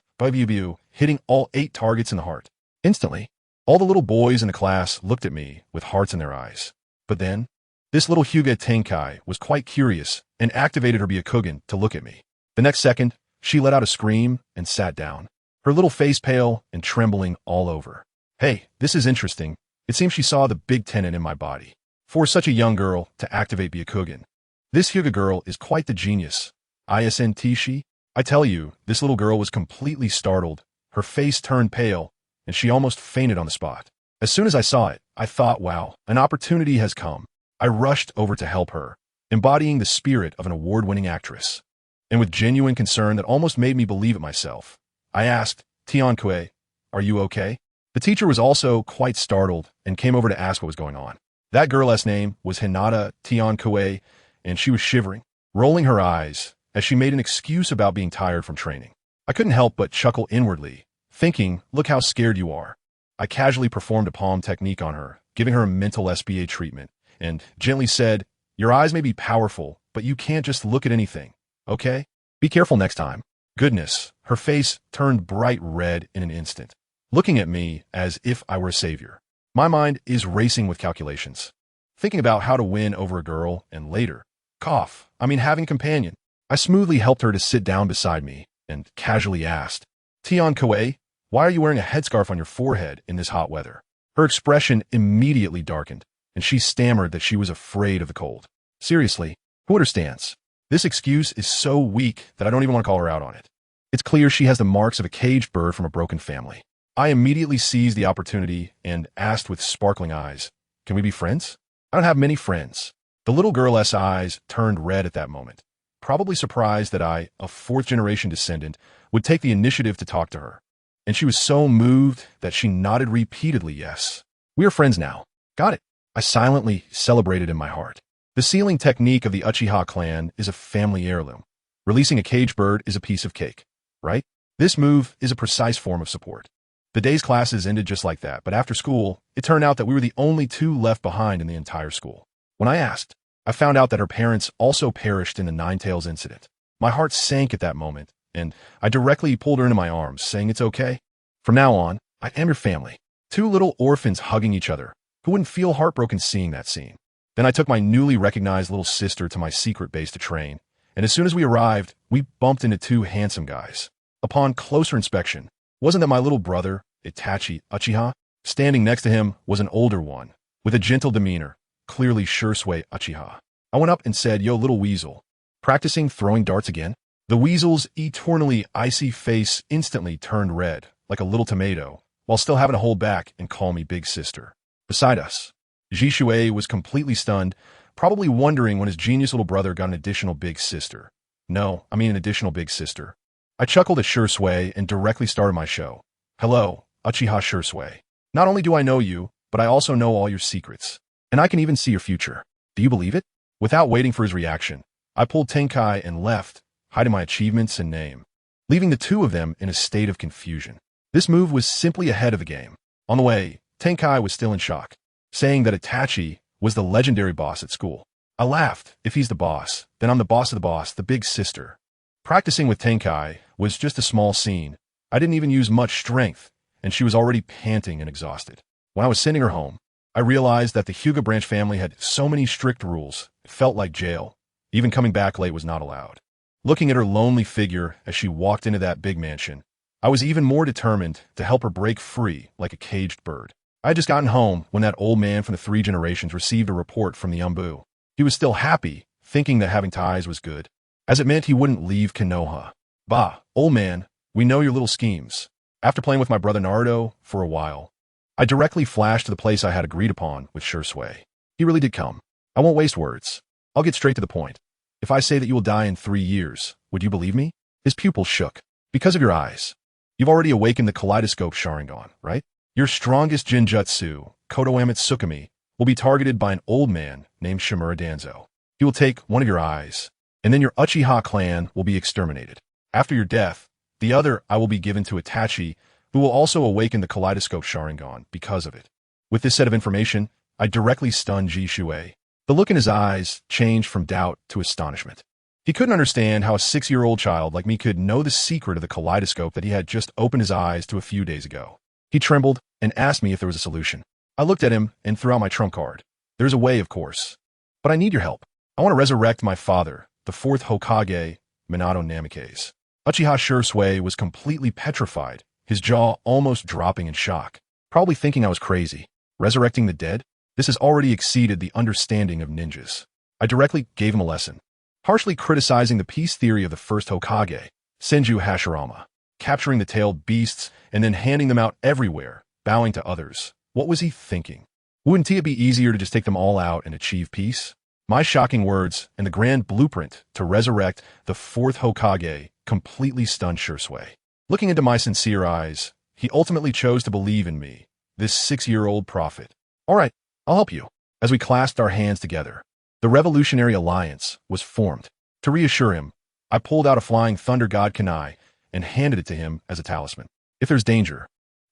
hitting all 8 targets in the heart. Instantly, all the little boys in the class looked at me with hearts in their eyes. But then, this little Hyuga Tenkai was quite curious and activated her Byakugan to look at me. The next second, she let out a scream and sat down, her little face pale and trembling all over. Hey, this is interesting. It seems she saw the big tenet in my body. For such a young girl to activate Byakugan. This Hyuga girl is quite the genius. Isn't she? I tell you, this little girl was completely startled. Her face turned pale, and she almost fainted on the spot. As soon as I saw it, I thought, wow, an opportunity has come. I rushed over to help her, embodying the spirit of an award-winning actress. And with genuine concern that almost made me believe it myself, I asked, Tiankue, are you okay? The teacher was also quite startled and came over to ask what was going on. That girl's name was Hinata Tiankue, and she was shivering, rolling her eyes as she made an excuse about being tired from training. I couldn't help but chuckle inwardly, thinking, look how scared you are. I casually performed a palm technique on her, giving her a mental SBA treatment, and gently said, your eyes may be powerful, but you can't just look at anything, okay? Be careful next time. Goodness, her face turned bright red in an instant, looking at me as if I were a savior. My mind is racing with calculations, thinking about how to win over a girl and later, having a companion. I smoothly helped her to sit down beside me and casually asked, Tiankue, why are you wearing a headscarf on your forehead in this hot weather? Her expression immediately darkened, and she stammered that she was afraid of the cold. Seriously, who understands? This excuse is so weak that I don't even want to call her out on it. It's clear she has the marks of a caged bird from a broken family. I immediately seized the opportunity and asked with sparkling eyes, can we be friends? I don't have many friends. The little girl's eyes turned red at that moment, probably surprised that I, a fourth-generation descendant, would take the initiative to talk to her. And she was so moved that she nodded repeatedly yes. We are friends now. Got it. I silently celebrated in my heart. The sealing technique of the Uchiha clan is a family heirloom. Releasing a caged bird is a piece of cake, right? This move is a precise form of support. The day's classes ended just like that, but after school, it turned out that we were the only 2 left behind in the entire school. When I asked, I found out that her parents also perished in the Ninetales incident. My heart sank at that moment, and I directly pulled her into my arms, saying it's okay. From now on, I am your family. 2 little orphans hugging each other. Who wouldn't feel heartbroken seeing that scene? Then I took my newly recognized little sister to my secret base to train, and as soon as we arrived, we bumped into 2 handsome guys. Upon closer inspection, wasn't that my little brother, Itachi Uchiha? Standing next to him was an older one, with a gentle demeanor, clearly Shursui Uchiha. I went up and said, yo little weasel, practicing throwing darts again? The weasel's eternally icy face instantly turned red, like a little tomato, while still having to hold back and call me big sister. Beside us, Jishuei was completely stunned, probably wondering when his genius little brother got an additional big sister. An additional big sister. I chuckled at Shursui and directly started my show. Hello, Uchiha Shursui. Not only do I know you, but I also know all your secrets. And I can even see your future. Do you believe it? Without waiting for his reaction, I pulled Tenkai and left, hiding my achievements and name, leaving the 2 of them in a state of confusion. This move was simply ahead of the game. On the way, Tenkai was still in shock, saying that Itachi was the legendary boss at school. I laughed. If he's the boss, then I'm the boss of the boss, the big sister. Practicing with Tenkai was just a small scene. I didn't even use much strength, and she was already panting and exhausted. When I was sending her home, I realized that the Hyuga branch family had so many strict rules, it felt like jail. Even coming back late was not allowed. Looking at her lonely figure as she walked into that big mansion, I was even more determined to help her break free like a caged bird. I had just gotten home when that old man from the 3 generations received a report from the Umbu. He was still happy, thinking that having ties was good. as it meant he wouldn't leave Konoha. Bah, old man, we know your little schemes. After playing with my brother Naruto for a while, I directly flashed to the place I had agreed upon with Shursui. He really did come. I won't waste words. I'll get straight to the point. If I say that you will die in 3 years, would you believe me? His pupils shook. Because of your eyes. You've already awakened the kaleidoscope Sharingan, right? Your strongest Jinjutsu, Kodoame Tsukumi, will be targeted by an old man named Shimura Danzo. He will take one of your eyes, and then your Uchiha clan will be exterminated. After your death, the other eye will be given to Itachi, who will also awaken the kaleidoscope Sharingan because of it. With this set of information, I directly stunned Jishui. The look in his eyes changed from doubt to astonishment. He couldn't understand how a 6-year-old child like me could know the secret of the kaleidoscope that he had just opened his eyes to a few days ago. He trembled and asked me if there was a solution. I looked at him and threw out my trump card. There's a way, of course. But I need your help. I want to resurrect my father, the 4th Hokage, Minato Namikaze. Uchiha Shursui was completely petrified, his jaw almost dropping in shock, probably thinking I was crazy. Resurrecting the dead? This has already exceeded the understanding of ninjas. I directly gave him a lesson, harshly criticizing the peace theory of the 1st Hokage, Senju Hashirama, capturing the tailed beasts and then handing them out everywhere, bowing to others. What was he thinking? Wouldn't it be easier to just take them all out and achieve peace? My shocking words and the grand blueprint to resurrect the 4th Hokage completely stunned Shursui. Looking into my sincere eyes, he ultimately chose to believe in me, this 6-year-old prophet. All right, I'll help you. As we clasped our hands together, the Revolutionary Alliance was formed. To reassure him, I pulled out a flying thunder god kunai and handed it to him as a talisman. If there's danger,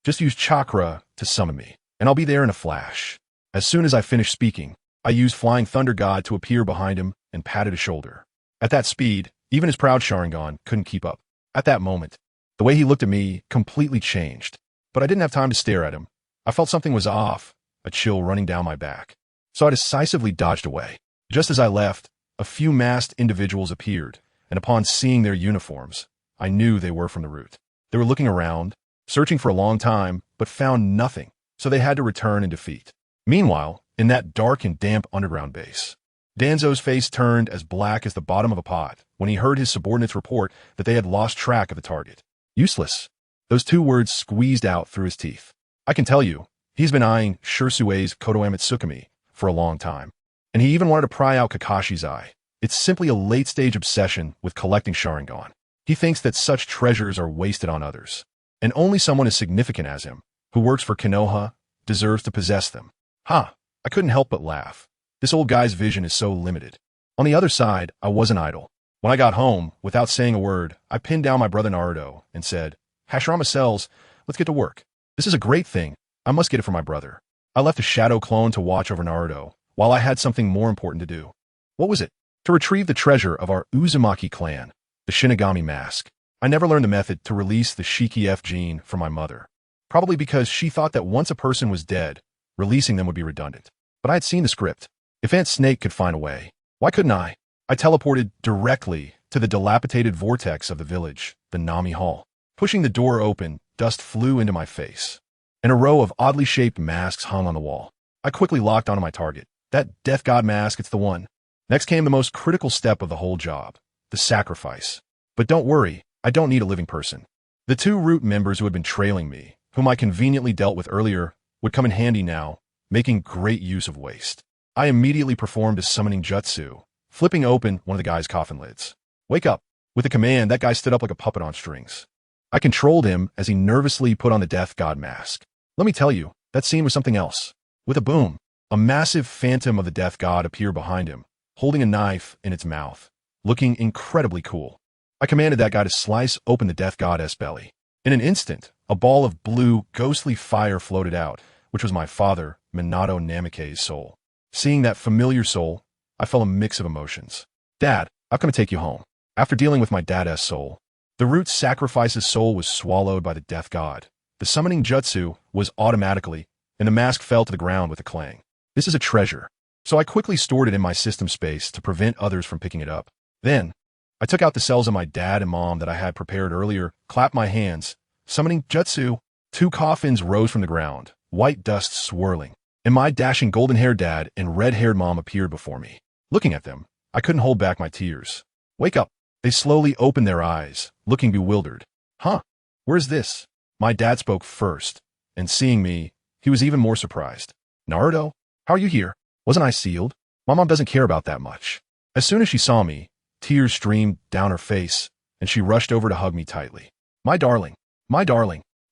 just use chakra to summon me, and I'll be there in a flash. As soon as I finished speaking, I used Flying Thunder God to appear behind him and patted his shoulder. At that speed, even his proud Sharingan couldn't keep up. At that moment, the way he looked at me completely changed. But I didn't have time to stare at him. I felt something was off, a chill running down my back. So I decisively dodged away. Just as I left, a few masked individuals appeared, and upon seeing their uniforms, I knew they were from the route. They were looking around, searching for a long time, but found nothing, so they had to return in defeat. Meanwhile, in that dark and damp underground base, Danzo's face turned as black as the bottom of a pot when he heard his subordinates report that they had lost track of the target. Useless. Those 2 words squeezed out through his teeth. I can tell you, he's been eyeing Shursui's Kodoame Tsukumi for a long time. And he even wanted to pry out Kakashi's eye. It's simply a late-stage obsession with collecting Sharingan. He thinks that such treasures are wasted on others. And only someone as significant as him, who works for Konoha, deserves to possess them. Ha! I couldn't help but laugh. This old guy's vision is so limited. On the other side, I wasn't idle. When I got home, without saying a word, I pinned down my brother Naruto and said, Hashirama sells, let's get to work. This is a great thing. I must get it for my brother. I left a shadow clone to watch over Naruto, while I had something more important to do. What was it? To retrieve the treasure of our Uzumaki clan, the Shinigami mask. I never learned the method to release the Shiki F gene from my mother. Probably because she thought that once a person was dead, releasing them would be redundant. But I had seen the script. If Aunt Snake could find a way, why couldn't I? I teleported directly to the dilapidated vortex of the village, the Nami Hall. Pushing the door open, dust flew into my face, and a row of oddly shaped masks hung on the wall. I quickly locked onto my target. That Death God mask, it's the one. Next came the most critical step of the whole job, the sacrifice. But don't worry, I don't need a living person. The 2 root members who had been trailing me, whom I conveniently dealt with earlier, would come in handy now, making great use of waste. I immediately performed a summoning jutsu, flipping open one of the guy's coffin lids. Wake up. With a command, that guy stood up like a puppet on strings. I controlled him as he nervously put on the Death God mask. Let me tell you, that scene was something else. With a boom, a massive phantom of the Death God appeared behind him, holding a knife in its mouth, looking incredibly cool. I commanded that guy to slice open the Death God's belly. In an instant, a ball of blue, ghostly fire floated out, which was my father, Minato Namikaze's soul. Seeing that familiar soul, I felt a mix of emotions. Dad, I've come to take you home. After dealing with my dad's soul, the root sacrifice's soul was swallowed by the Death God. The summoning jutsu was automatically, and the mask fell to the ground with a clang. This is a treasure, so I quickly stored it in my system space to prevent others from picking it up. Then, I took out the cells of my dad and mom that I had prepared earlier, clapped my hands, summoning jutsu. 2 coffins rose from the ground, white dust swirling, and my dashing golden-haired dad and red-haired mom appeared before me. Looking at them, I couldn't hold back my tears. Wake up. They slowly opened their eyes, looking bewildered. Huh? Where's this? My dad spoke first, and seeing me, he was even more surprised. Naruto, how are you here? Wasn't I sealed? My mom doesn't care about that much. As soon as she saw me, tears streamed down her face, and she rushed over to hug me tightly. My darling,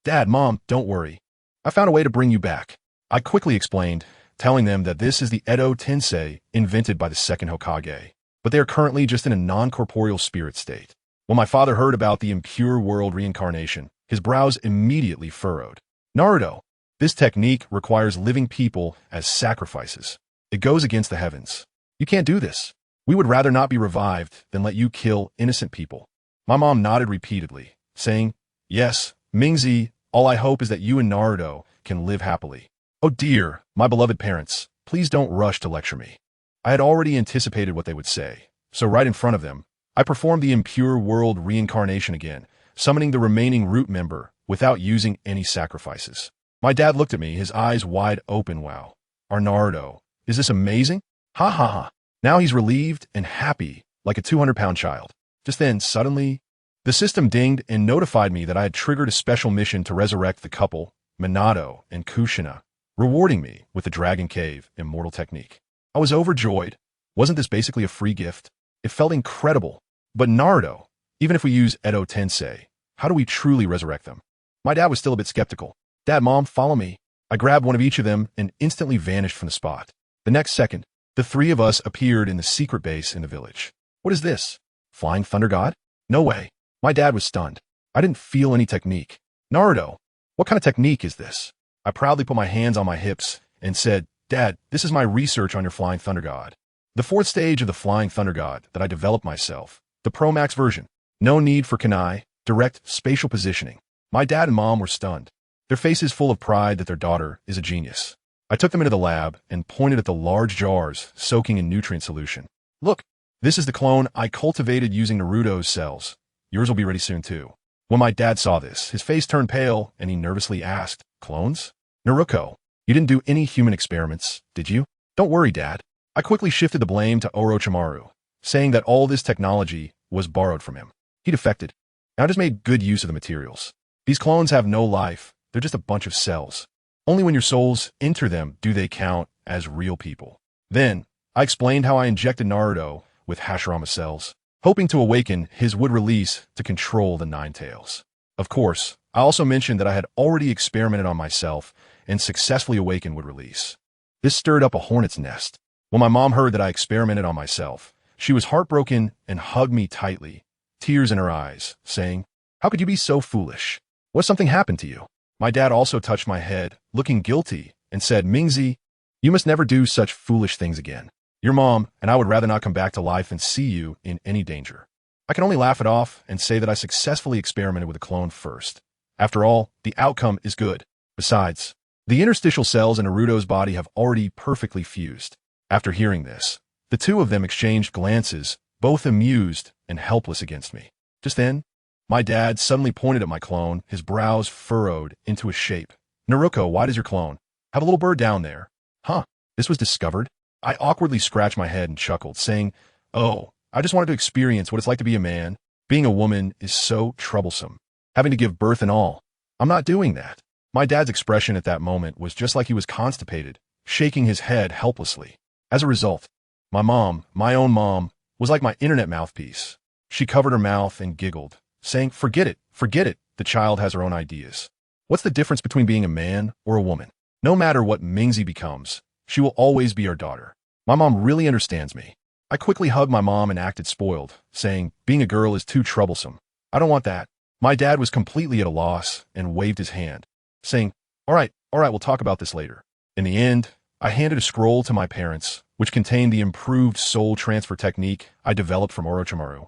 Dad, Mom, don't worry. I found a way to bring you back. I quickly explained, telling them that this is the Edo Tensei invented by the second Hokage, but they are currently just in a non-corporeal spirit state. When my father heard about the impure world reincarnation, his brows immediately furrowed. Naruto, this technique requires living people as sacrifices. It goes against the heavens. You can't do this. We would rather not be revived than let you kill innocent people. My mom nodded repeatedly, saying, Yes, Mingzi, all I hope is that you and Naruto can live happily. Oh dear, my beloved parents, please don't rush to lecture me. I had already anticipated what they would say, so right in front of them, I performed the impure world reincarnation again, summoning the remaining root member without using any sacrifices. My dad looked at me, his eyes wide open. Wow. Our Naruto, is this amazing? Ha ha ha. Now he's relieved and happy, like a 200-pound child. Just then, suddenly, the system dinged and notified me that I had triggered a special mission to resurrect the couple, Minato and Kushina, rewarding me with the Dragon Cave immortal technique. I was overjoyed. Wasn't this basically a free gift? It felt incredible. But Naruto, even if we use Edo Tensei, how do we truly resurrect them? My dad was still a bit skeptical. Dad, Mom, follow me. I grabbed one of each of them and instantly vanished from the spot. The next second, the three of us appeared in the secret base in the village. What is this? Flying Thunder God? No way. My dad was stunned. I didn't feel any technique. Naruto, what kind of technique is this? I proudly put my hands on my hips and said, Dad, this is my research on your Flying Thunder God. The fourth stage of the Flying Thunder God that I developed myself. The Pro Max version. No need for kunai, direct spatial positioning. My dad and mom were stunned, their faces full of pride that their daughter is a genius. I took them into the lab and pointed at the large jars soaking in nutrient solution. Look, this is the clone I cultivated using Naruto's cells. Yours will be ready soon too. When my dad saw this, his face turned pale and he nervously asked, Clones? Naruko, you didn't do any human experiments, did you? Don't worry, Dad. I quickly shifted the blame to Orochimaru, saying that all this technology was borrowed from him. He defected. I just made good use of the materials. These clones have no life. They're just a bunch of cells. Only when your souls enter them do they count as real people. Then, I explained how I injected Naruto with Hashirama cells, hoping to awaken his wood release to control the Nine Tails. Of course, I also mentioned that I had already experimented on myself and successfully awakened wood release. This stirred up a hornet's nest. When my mom heard that I experimented on myself, she was heartbroken and hugged me tightly, tears in her eyes, saying, How could you be so foolish? What something happened to you? My dad also touched my head, looking guilty, and said, Mingzi, you must never do such foolish things again. Your mom and I would rather not come back to life and see you in any danger. I can only laugh it off and say that I successfully experimented with a clone first. After all, the outcome is good. Besides, the interstitial cells in Naruto's body have already perfectly fused. After hearing this, the two of them exchanged glances, both amused and helpless against me. Just then, my dad suddenly pointed at my clone, his brows furrowed into a shape. Naruko, why does your clone have a little bird down there? Huh, this was discovered? I awkwardly scratched my head and chuckled, saying, Oh, I just wanted to experience what it's like to be a man. Being a woman is so troublesome. Having to give birth and all. I'm not doing that. My dad's expression at that moment was just like he was constipated, shaking his head helplessly. As a result, my mom, my own mom, was like my internet mouthpiece. She covered her mouth and giggled, saying, Forget it, the child has her own ideas. What's the difference between being a man or a woman? No matter what Mingzi becomes, she will always be our daughter. My mom really understands me. I quickly hugged my mom and acted spoiled, saying, Being a girl is too troublesome. I don't want that. My dad was completely at a loss and waved his hand, saying, All right, we'll talk about this later. In the end, I handed a scroll to my parents, which contained the improved soul transfer technique I developed from Orochimaru.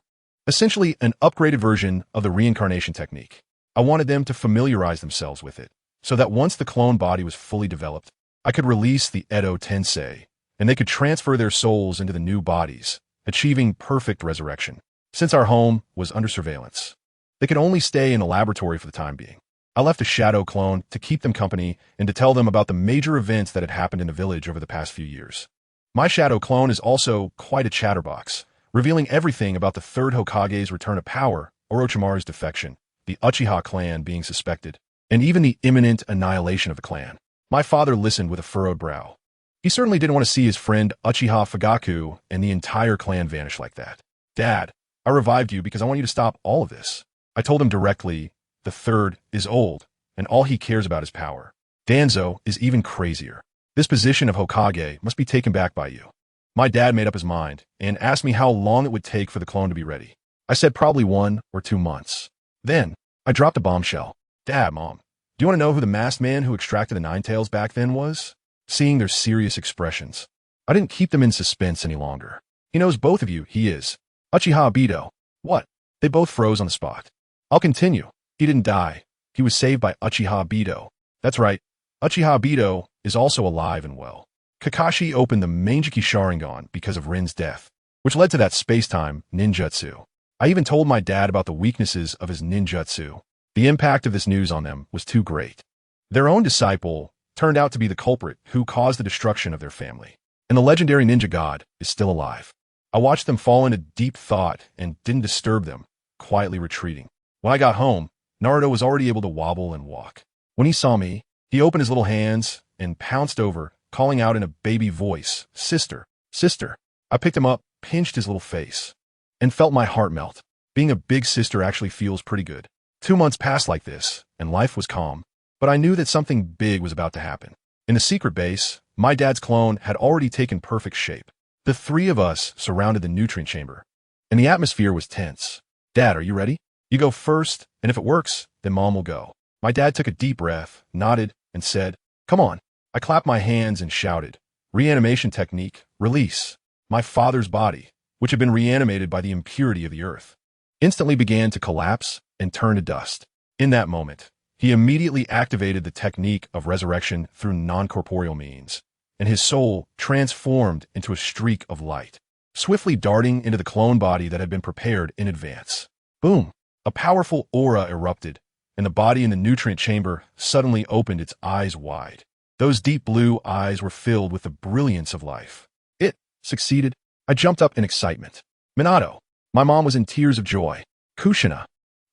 Essentially, an upgraded version of the reincarnation technique. I wanted them to familiarize themselves with it, so that once the clone body was fully developed, I could release the Edo Tensei, and they could transfer their souls into the new bodies, achieving perfect resurrection. Since our home was under surveillance, they could only stay in the laboratory for the time being. I left a shadow clone to keep them company and to tell them about the major events that had happened in the village over the past few years. My shadow clone is also quite a chatterbox, revealing everything about the third Hokage's return of power, Orochimaru's defection, the Uchiha clan being suspected, and even the imminent annihilation of the clan. My father listened with a furrowed brow. He certainly didn't want to see his friend Uchiha Fugaku and the entire clan vanish like that. Dad, I revived you because I want you to stop all of this. I told him directly, the third is old, and all he cares about is power. Danzo is even crazier. This position of Hokage must be taken back by you. My dad made up his mind and asked me how long it would take for the clone to be ready. I said probably 1 or 2 months. Then, I dropped a bombshell. Dad, Mom, do you want to know who the masked man who extracted the Nine Tails back then was? Seeing their serious expressions, I didn't keep them in suspense any longer. He knows both of you, he is. Uchiha Obito. What? They both froze on the spot. I'll continue. He didn't die. He was saved by Uchiha Obito. That's right. Uchiha Obito is also alive and well. Kakashi opened the Mangeki Sharingan because of Rin's death, which led to that space-time ninjutsu. I even told my dad about the weaknesses of his ninjutsu. The impact of this news on them was too great. Their own disciple turned out to be the culprit who caused the destruction of their family. And the legendary ninja god is still alive. I watched them fall into deep thought and didn't disturb them, quietly retreating. When I got home, Naruto was already able to wobble and walk. When he saw me, he opened his little hands and pounced over, calling out in a baby voice, "Sister, sister." I picked him up, pinched his little face, and felt my heart melt. Being a big sister actually feels pretty good. 2 months passed like this, and life was calm. But I knew that something big was about to happen. In the secret base, my dad's clone had already taken perfect shape. The 3 of us surrounded the nutrient chamber, and the atmosphere was tense. Dad, are you ready? You go first, and if it works, then Mom will go. My dad took a deep breath, nodded, and said, "Come on." I clapped my hands and shouted, "Reanimation technique, release." My father's body, which had been reanimated by the impurity of the earth, instantly began to collapse and turn to dust. In that moment, he immediately activated the technique of resurrection through non-corporeal means, and his soul transformed into a streak of light, swiftly darting into the clone body that had been prepared in advance. Boom! A powerful aura erupted, and the body in the nutrient chamber suddenly opened its eyes wide. Those deep blue eyes were filled with the brilliance of life. It succeeded. I jumped up in excitement. Minato! My mom was in tears of joy. Kushina!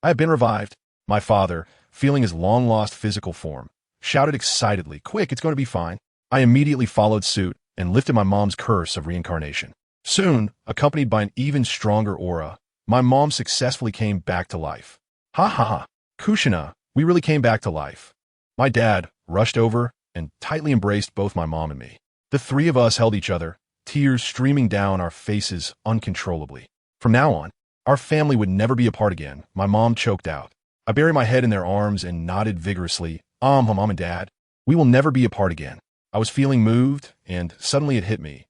I have been revived. My father, feeling his long-lost physical form, shouted excitedly, "Quick, it's going to be fine." I immediately followed suit and lifted my mom's curse of reincarnation. Soon, accompanied by an even stronger aura, my mom successfully came back to life. Ha ha ha. Kushina, we really came back to life. My dad rushed over and tightly embraced both my mom and me. The 3 of us held each other, tears streaming down our faces uncontrollably. From now on, our family would never be apart again, my mom choked out. I buried my head in their arms and nodded vigorously. Mom and Dad, we will never be apart again. I was feeling moved, and suddenly it hit me.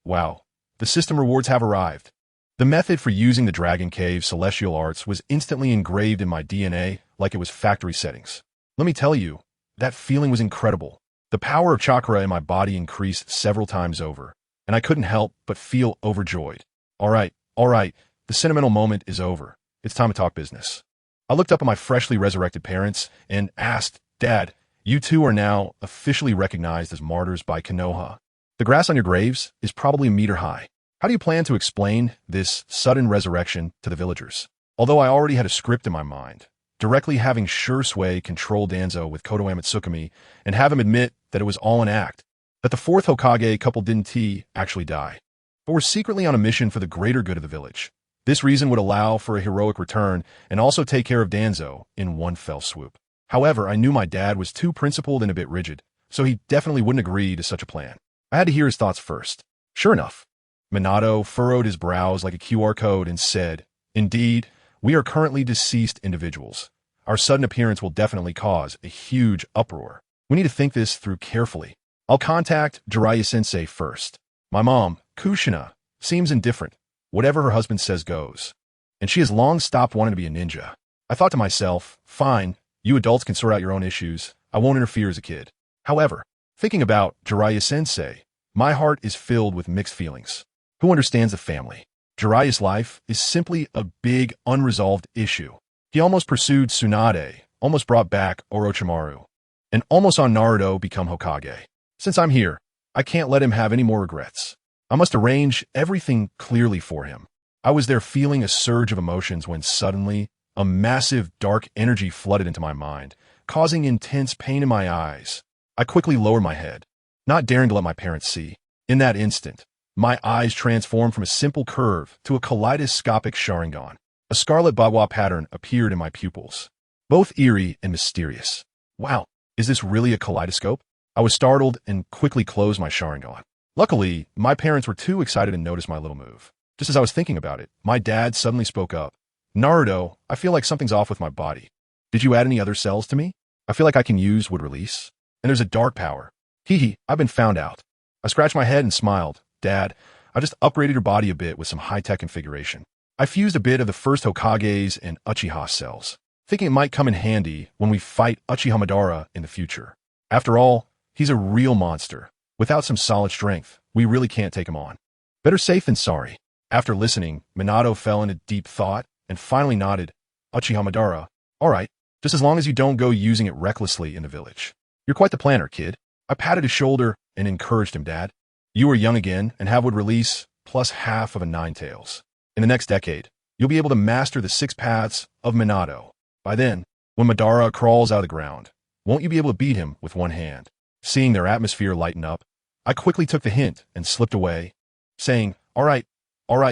Wow, the system rewards have arrived. The method for using the Dragon Cave celestial arts was instantly engraved in my DNA like it was factory settings. Let me tell you, that feeling was incredible. The power of chakra in my body increased several times over, and I couldn't help but feel overjoyed. All right, the sentimental moment is over. It's time to talk business. I looked up at my freshly resurrected parents and asked, "Dad, you 2 are now officially recognized as martyrs by Konoha. The grass on your graves is probably a meter high. How do you plan to explain this sudden resurrection to the villagers?" Although I already had a script in my mind, directly having Sure Sway control Danzo with Koto Amatsukami and have him admit that it was all an act, that the 4th Hokage couple didn't actually die, but were secretly on a mission for the greater good of the village. This reason would allow for a heroic return and also take care of Danzo in one fell swoop. However, I knew my dad was too principled and a bit rigid, so he definitely wouldn't agree to such a plan. I had to hear his thoughts first. Sure enough, Minato furrowed his brows like a QR code and said, "Indeed, we are currently deceased individuals. Our sudden appearance will definitely cause a huge uproar. We need to think this through carefully. I'll contact Jiraiya-sensei first. My mom, Kushina, seems indifferent. Whatever her husband says goes. And she has long stopped wanting to be a ninja." I thought to myself, fine, you adults can sort out your own issues. I won't interfere as a kid. However, thinking about Jiraiya-sensei, my heart is filled with mixed feelings. Who understands the family? Jiraiya's life is simply a big, unresolved issue. He almost pursued Tsunade, almost brought back Orochimaru, and almost saw Naruto become Hokage. Since I'm here, I can't let him have any more regrets. I must arrange everything clearly for him. I was there feeling a surge of emotions when suddenly, a massive dark energy flooded into my mind, causing intense pain in my eyes. I quickly lowered my head, not daring to let my parents see. In that instant, my eyes transformed from a simple curve to a kaleidoscopic Sharingan. A scarlet bagua pattern appeared in my pupils, both eerie and mysterious. Wow, is this really a kaleidoscope? I was startled and quickly closed my Sharingan. Luckily, my parents were too excited to notice my little move. Just as I was thinking about it, my dad suddenly spoke up. Naruto, I feel like something's off with my body. Did you add any other cells to me? I feel like I can use would release. And there's a dark power. Hee, I've been found out. I scratched my head and smiled. Dad, I just upgraded your body a bit with some high-tech configuration. I fused a bit of the first Hokage's and Uchiha cells, thinking it might come in handy when we fight Uchiha Madara in the future. After all, he's a real monster. Without some solid strength, we really can't take him on. Better safe than sorry. After listening, Minato fell into deep thought and finally nodded. Uchiha Madara, all right, just as long as you don't go using it recklessly in the village. You're quite the planner, kid. I patted his shoulder and encouraged him, Dad. You are young again and have would release plus half of a Ninetales. In the next decade, you'll be able to master the 6 paths of Minato. By then, when Madara crawls out of the ground, won't you be able to beat him with one hand? Seeing their atmosphere lighten up, I quickly took the hint and slipped away, saying, all right,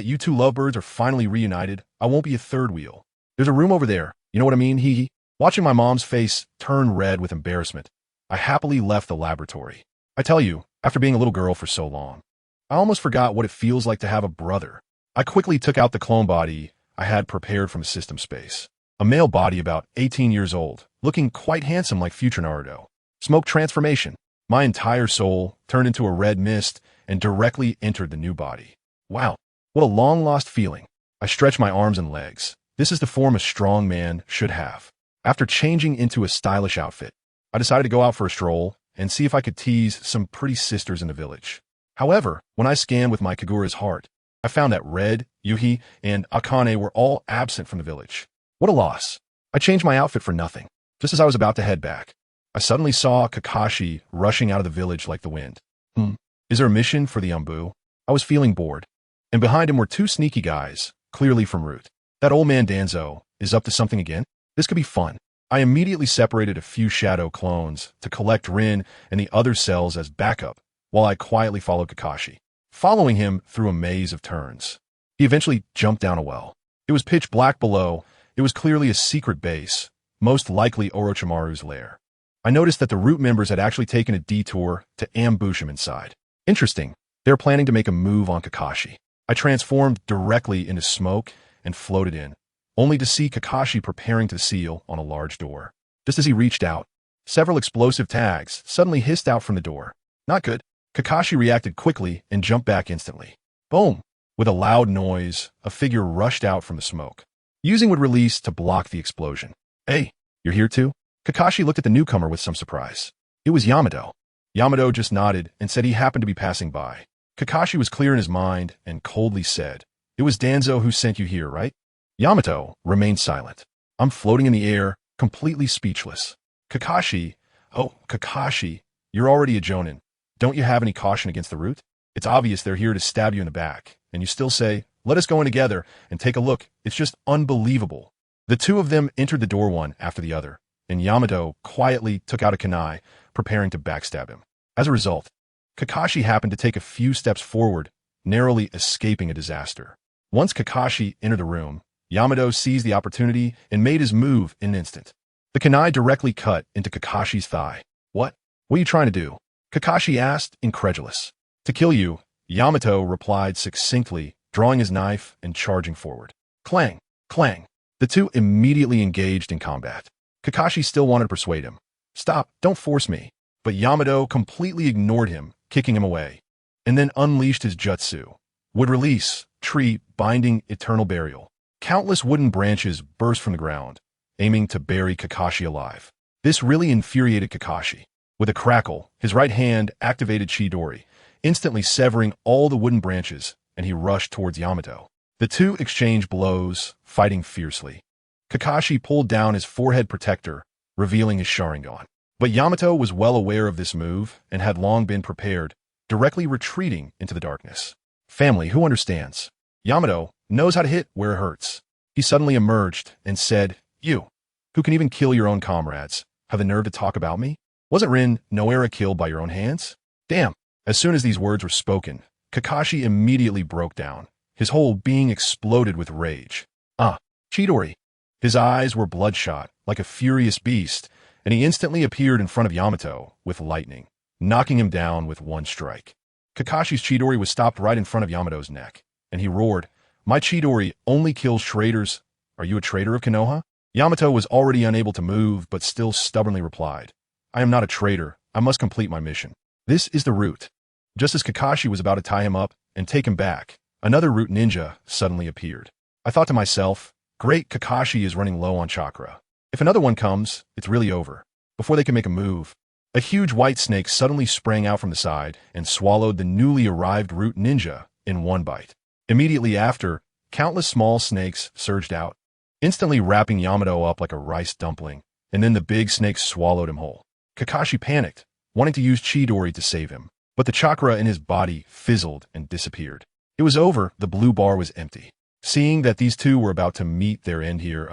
you two lovebirds are finally reunited. I won't be a third wheel. There's a room over there. You know what I mean? Hee. Watching my mom's face turn red with embarrassment, I happily left the laboratory. I tell you, after being a little girl for so long, I almost forgot what it feels like to have a brother. I quickly took out the clone body I had prepared from system space. A male body about 18 years old, looking quite handsome like future Naruto. Smoke transformation. My entire soul turned into a red mist and directly entered the new body. Wow, what a long-lost feeling. I stretched my arms and legs. This is the form a strong man should have. After changing into a stylish outfit, I decided to go out for a stroll and see if I could tease some pretty sisters in the village. However, when I scanned with my Kagura's heart, I found that Red, Yuhi, and Akane were all absent from the village. What a loss. I changed my outfit for nothing. Just as I was about to head back, I suddenly saw Kakashi rushing out of the village like the wind. Is there a mission for the Umbu? I was feeling bored. And behind him were 2 sneaky guys, clearly from Root. That old man Danzo is up to something again? This could be fun. I immediately separated a few shadow clones to collect Rin and the other cells as backup, while I quietly followed Kakashi, following him through a maze of turns. He eventually jumped down a well. It was pitch black below. It was clearly a secret base, most likely Orochimaru's lair. I noticed that the Root members had actually taken a detour to ambush him inside. Interesting. They were planning to make a move on Kakashi. I transformed directly into smoke and floated in, only to see Kakashi preparing to seal on a large door. Just as he reached out, several explosive tags suddenly hissed out from the door. Not good. Kakashi reacted quickly and jumped back instantly. Boom! With a loud noise, a figure rushed out from the smoke, using would release to block the explosion. Hey, you're here too? Kakashi looked at the newcomer with some surprise. It was Yamato. Yamato just nodded and said he happened to be passing by. Kakashi was clear in his mind and coldly said, it was Danzo who sent you here, right? Yamato remained silent. I'm floating in the air, completely speechless. Kakashi, oh, Kakashi, you're already a Jonin. Don't you have any caution against the Root? It's obvious they're here to stab you in the back, and you still say, let us go in together and take a look. It's just unbelievable. The 2 of them entered the door one after the other, and Yamato quietly took out a kunai, preparing to backstab him. As a result, Kakashi happened to take a few steps forward, narrowly escaping a disaster. Once Kakashi entered the room, Yamato seized the opportunity and made his move in an instant. The kunai directly cut into Kakashi's thigh. What are you trying to do? Kakashi asked, incredulous. To kill you, Yamato replied succinctly, drawing his knife and charging forward. Clang! Clang! The 2 immediately engaged in combat. Kakashi still wanted to persuade him. Stop, don't force me. But Yamato completely ignored him, kicking him away, and then unleashed his jutsu. Would release, tree, binding, eternal burial. Countless wooden branches burst from the ground, aiming to bury Kakashi alive. This really infuriated Kakashi. With a crackle, his right hand activated Chidori, instantly severing all the wooden branches, and he rushed towards Yamato. The 2 exchanged blows, fighting fiercely. Kakashi pulled down his forehead protector, revealing his Sharingan. But Yamato was well aware of this move and had long been prepared, directly retreating into the darkness. Family, who understands? Yamato, knows how to hit where it hurts. He suddenly emerged and said, "You, who can even kill your own comrades, have the nerve to talk about me? Wasn't Rin Noera killed by your own hands? Damn." As soon as these words were spoken, Kakashi immediately broke down. His whole being exploded with rage. Chidori. His eyes were bloodshot, like a furious beast, and he instantly appeared in front of Yamato with lightning, knocking him down with one strike. Kakashi's Chidori was stopped right in front of Yamato's neck, and he roared, "My Chidori only kills traitors. Are you a traitor of Konoha?" Yamato was already unable to move, but still stubbornly replied, "I am not a traitor. I must complete my mission. This is the route." Just as Kakashi was about to tie him up and take him back, another root ninja suddenly appeared. I thought to myself, great, Kakashi is running low on chakra. If another one comes, it's really over. Before they can make a move, a huge white snake suddenly sprang out from the side and swallowed the newly arrived root ninja in one bite. Immediately after, countless small snakes surged out, instantly wrapping Yamato up like a rice dumpling, and then the big snake swallowed him whole. Kakashi panicked, wanting to use Chidori to save him, but the chakra in his body fizzled and disappeared. It was over, the blue bar was empty. Seeing that these two were about to meet their end here,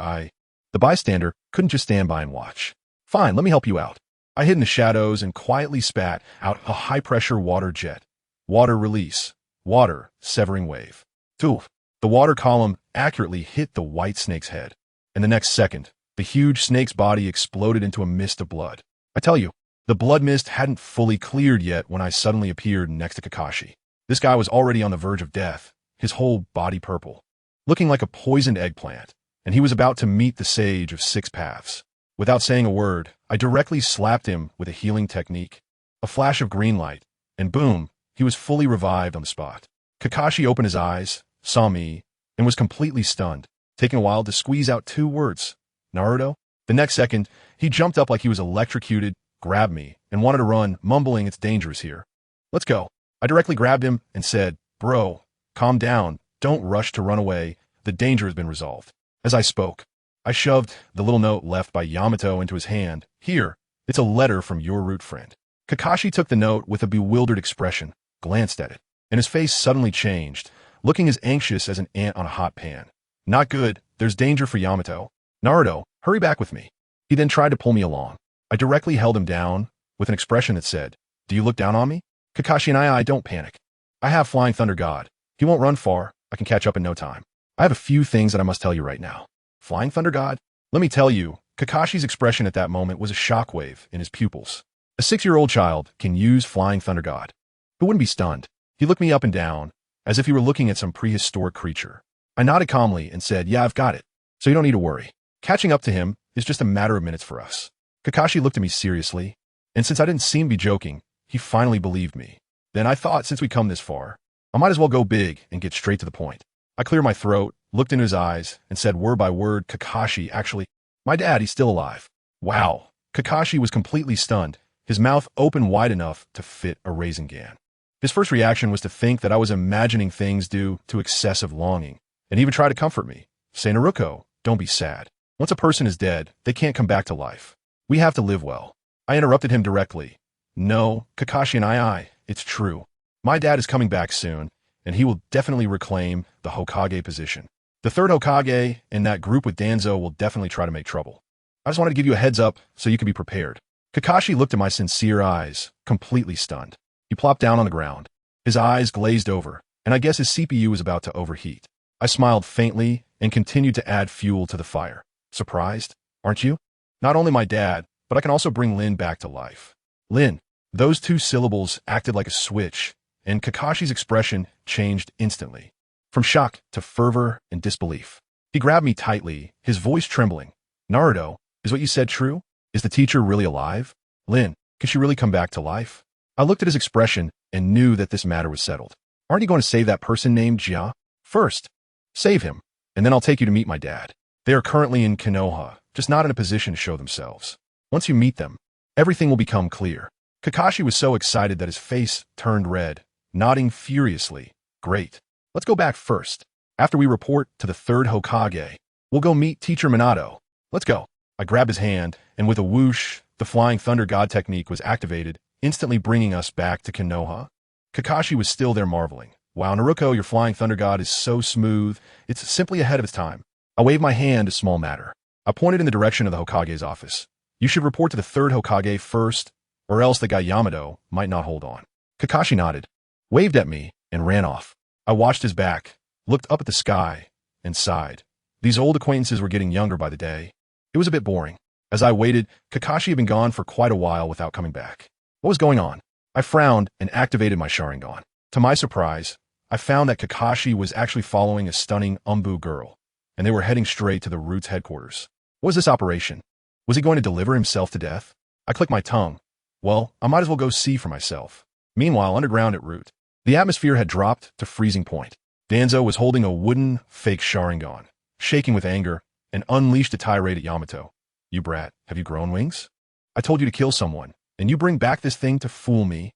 the bystander, couldn't just stand by and watch. "Fine, let me help you out." I hid in the shadows and quietly spat out a high-pressure water jet. Water release. Water severing wave. Toof. The water column accurately hit the white snake's head. And the next second, the huge snake's body exploded into a mist of blood. I tell you, the blood mist hadn't fully cleared yet when I suddenly appeared next to Kakashi. This guy was already on the verge of death, his whole body purple, looking like a poisoned eggplant, and he was about to meet the sage of 6 paths. Without saying a word, I directly slapped him with a healing technique. A flash of green light, and boom, he was fully revived on the spot. Kakashi opened his eyes, saw me, and was completely stunned, taking a while to squeeze out 2 words. "Naruto?" The next second, he jumped up like he was electrocuted, grabbed me, and wanted to run, mumbling, "It's dangerous here. Let's go." I directly grabbed him and said, "Bro, calm down. Don't rush to run away. The danger has been resolved." As I spoke, I shoved the little note left by Yamato into his hand. "Here, it's a letter from your root friend." Kakashi took the note with a bewildered expression, glanced at it, and his face suddenly changed, looking as anxious as an ant on a hot pan. "Not good. There's danger for Yamato. Naruto, hurry back with me." He then tried to pull me along. I directly held him down with an expression that said, "Do you look down on me?" Kakashi and I don't panic. I have Flying Thunder God. He won't run far. I can catch up in no time. I have a few things that I must tell you right now. Flying Thunder God? Let me tell you, Kakashi's expression at that moment was a shockwave in his pupils. A 6-year-old child can use Flying Thunder God. Who wouldn't be stunned? He looked me up and down, as if he were looking at some prehistoric creature. I nodded calmly and said, "Yeah, I've got it, so you don't need to worry. Catching up to him is just a matter of minutes for us." Kakashi looked at me seriously, and since I didn't seem to be joking, he finally believed me. Then I thought, since we come this far, I might as well go big and get straight to the point. I cleared my throat, looked into his eyes, and said word by word, "Kakashi, actually, my dad, he's still alive." Wow. Kakashi was completely stunned, his mouth open wide enough to fit a raisin can. His first reaction was to think that I was imagining things due to excessive longing, and even try to comfort me. Say, "Naruko, don't be sad. Once a person is dead, they can't come back to life. We have to live well." I interrupted him directly. "No, Kakashi and it's true. My dad is coming back soon, and he will definitely reclaim the Hokage position. The 3rd Hokage and that group with Danzo will definitely try to make trouble. I just wanted to give you a heads up so you can be prepared." Kakashi looked at my sincere eyes, completely stunned. He plopped down on the ground. His eyes glazed over, and I guess his CPU was about to overheat. I smiled faintly and continued to add fuel to the fire. "Surprised, aren't you? Not only my dad, but I can also bring Lin back to life." Lin. Those 2 syllables acted like a switch, and Kakashi's expression changed instantly, from shock to fervor and disbelief. He grabbed me tightly, his voice trembling. "Naruto, is what you said true? Is the teacher really alive? Lin, can she really come back to life?" I looked at his expression and knew that this matter was settled. "Aren't you going to save that person named Jia? First, save him, and then I'll take you to meet my dad. They are currently in Konoha, just not in a position to show themselves. Once you meet them, everything will become clear." Kakashi was so excited that his face turned red, nodding furiously. "Great. Let's go back first. After we report to the 3rd Hokage, we'll go meet Teacher Minato. Let's go." I grabbed his hand, and with a whoosh, the Flying Thunder God technique was activated, instantly bringing us back to Konoha. Kakashi was still there marveling, Wow, Naruko, your flying thunder god is so smooth. It's simply ahead of its time. I waved my hand, a small matter. I pointed in the direction of the Hokage's office. You should report to the third Hokage first, or else the guy Yamato might not hold on. Kakashi nodded, waved at me, and ran off. I watched his back, looked up at the sky, and sighed. These old acquaintances were getting younger by the day. It was a bit boring. As I waited, Kakashi had been gone for quite a while without coming back. What was going on? I frowned and activated my Sharingan. To my surprise, I found that Kakashi was actually following a stunning Umbu girl, and they were heading straight to the Root's headquarters. What was this operation? Was he going to deliver himself to death? I clicked my tongue. Well, I might as well go see for myself. Meanwhile, underground at Root, the atmosphere had dropped to freezing point. Danzo was holding a wooden, fake Sharingan, shaking with anger, and unleashed a tirade at Yamato. You brat, have you grown wings? I told you to kill someone, and you bring back this thing to fool me?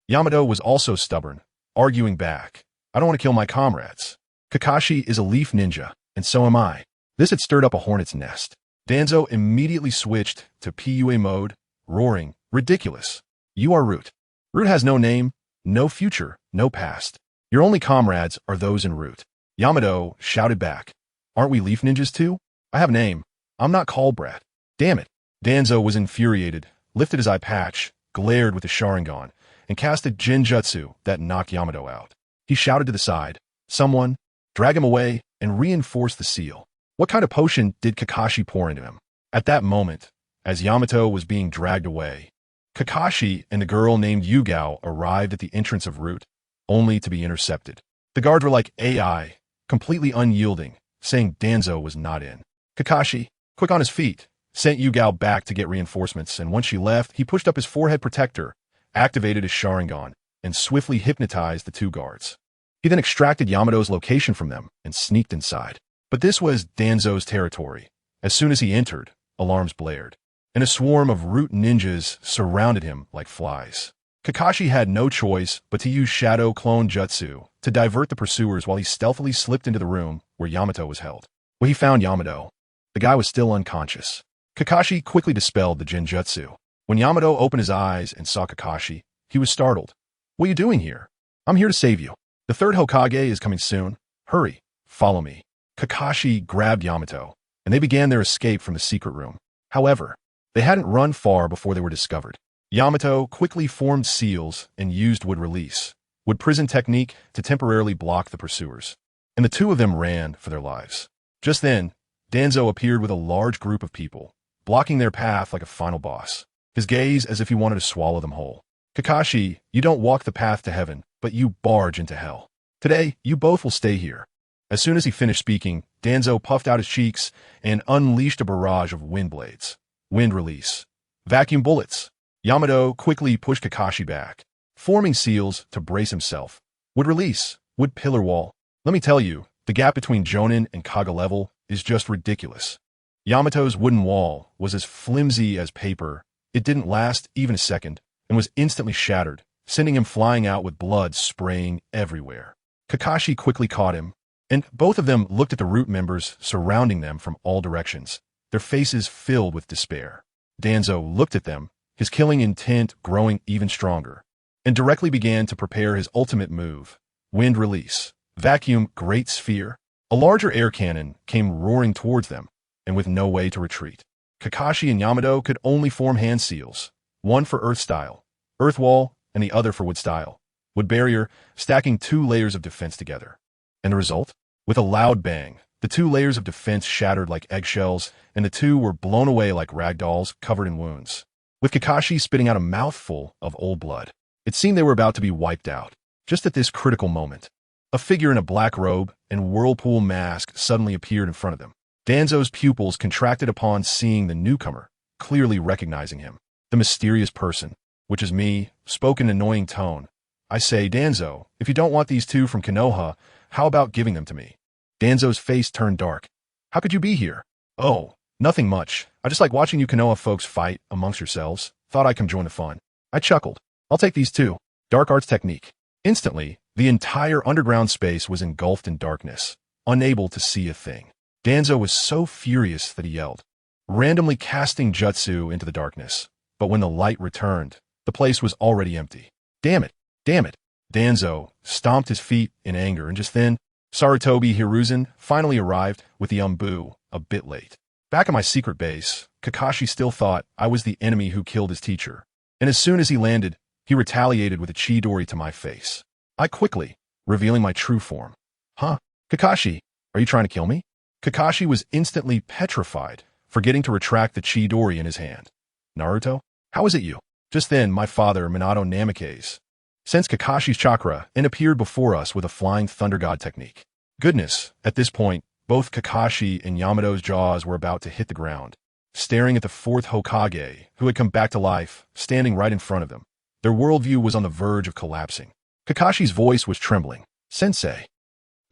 Yamato was also stubborn, arguing back. I don't want to kill my comrades. Kakashi is a leaf ninja, and so am I. This had stirred up a hornet's nest. Danzo immediately switched to PUA mode, roaring, ridiculous. You are Root. Root has no name, no future, no past. Your only comrades are those in Root. Yamato shouted back. Aren't we leaf ninjas too? I have a name. I'm not called brat. Damn it. Danzo was infuriated, lifted his eye patch, glared with the Sharingan, and cast a Jinjutsu that knocked Yamato out. He shouted to the side, someone, drag him away and reinforce the seal. What kind of potion did Kakashi pour into him? At that moment, as Yamato was being dragged away, Kakashi and the girl named Yugao arrived at the entrance of Root, only to be intercepted. The guards were like AI, completely unyielding, saying Danzo was not in. Kakashi, quick on his feet, sent Yugao back to get reinforcements, and once she left, he pushed up his forehead protector, activated his Sharingan, and swiftly hypnotized the two guards. He then extracted Yamato's location from them and sneaked inside. But this was Danzo's territory. As soon as he entered, alarms blared, and a swarm of Root ninjas surrounded him like flies. Kakashi had no choice but to use Shadow Clone Jutsu to divert the pursuers while he stealthily slipped into the room where Yamato was held. When he found Yamato, the guy was still unconscious. Kakashi quickly dispelled the Jinjutsu. When Yamato opened his eyes and saw Kakashi, he was startled. What are you doing here? I'm here to save you. The third Hokage is coming soon. Hurry, follow me. Kakashi grabbed Yamato, and they began their escape from the secret room. However, they hadn't run far before they were discovered. Yamato quickly formed seals and used wood release, wood prison technique to temporarily block the pursuers, and the two of them ran for their lives. Just then, Danzo appeared with a large group of people, blocking their path like a final boss, his gaze as if he wanted to swallow them whole. Kakashi, you don't walk the path to heaven, but you barge into hell. Today, you both will stay here. As soon as he finished speaking, Danzo puffed out his cheeks and unleashed a barrage of wind blades. Wind release. Vacuum bullets. Yamato quickly pushed Kakashi back, forming seals to brace himself. Wood release. Wood pillar wall. Let me tell you, the gap between Jonin and Kaga level is just ridiculous. Yamato's wooden wall was as flimsy as paper. It didn't last even a second and was instantly shattered, sending him flying out with blood spraying everywhere. Kakashi quickly caught him, and both of them looked at the Root members surrounding them from all directions, their faces filled with despair. Danzo looked at them, his killing intent growing even stronger, and directly began to prepare his ultimate move, wind release, vacuum great sphere. A larger air cannon came roaring towards them, and with no way to retreat. Kakashi and Yamato could only form hand seals, one for earth style, earth wall, and the other for wood style, wood barrier, stacking 2 layers of defense together. And the result? With a loud bang, the 2 layers of defense shattered like eggshells, and the two were blown away like rag dolls covered in wounds. With Kakashi spitting out a mouthful of old blood, it seemed they were about to be wiped out. Just at this critical moment, a figure in a black robe and whirlpool mask suddenly appeared in front of them. Danzo's pupils contracted upon seeing the newcomer, clearly recognizing him. The mysterious person, which is me, spoke in an annoying tone. I say, Danzo, if you don't want these two from Konoha, how about giving them to me? Danzo's face turned dark. How could you be here? Oh, nothing much. I just like watching you Konoha folks fight amongst yourselves. Thought I'd come join the fun. I chuckled. I'll take these too. Dark arts technique. Instantly, the entire underground space was engulfed in darkness, unable to see a thing. Danzo was so furious that he yelled, randomly casting jutsu into the darkness. But when the light returned, the place was already empty. Damn it! Damn it! Danzo stomped his feet in anger, and just then, Sarutobi Hiruzen finally arrived with the Umbu, a bit late. Back at my secret base, Kakashi still thought I was the enemy who killed his teacher, and as soon as he landed, he retaliated with a Chidori to my face. I quickly, revealing my true form. Huh? Kakashi, are you trying to kill me? Kakashi was instantly petrified, forgetting to retract the Chidori in his hand. Naruto, how is it you? Just then, my father, Minato Namikaze, sensed Kakashi's chakra and appeared before us with a flying thunder god technique. Goodness, at this point, both Kakashi and Yamato's jaws were about to hit the ground, staring at the fourth Hokage, who had come back to life, standing right in front of them. Their worldview was on the verge of collapsing. Kakashi's voice was trembling. Sensei.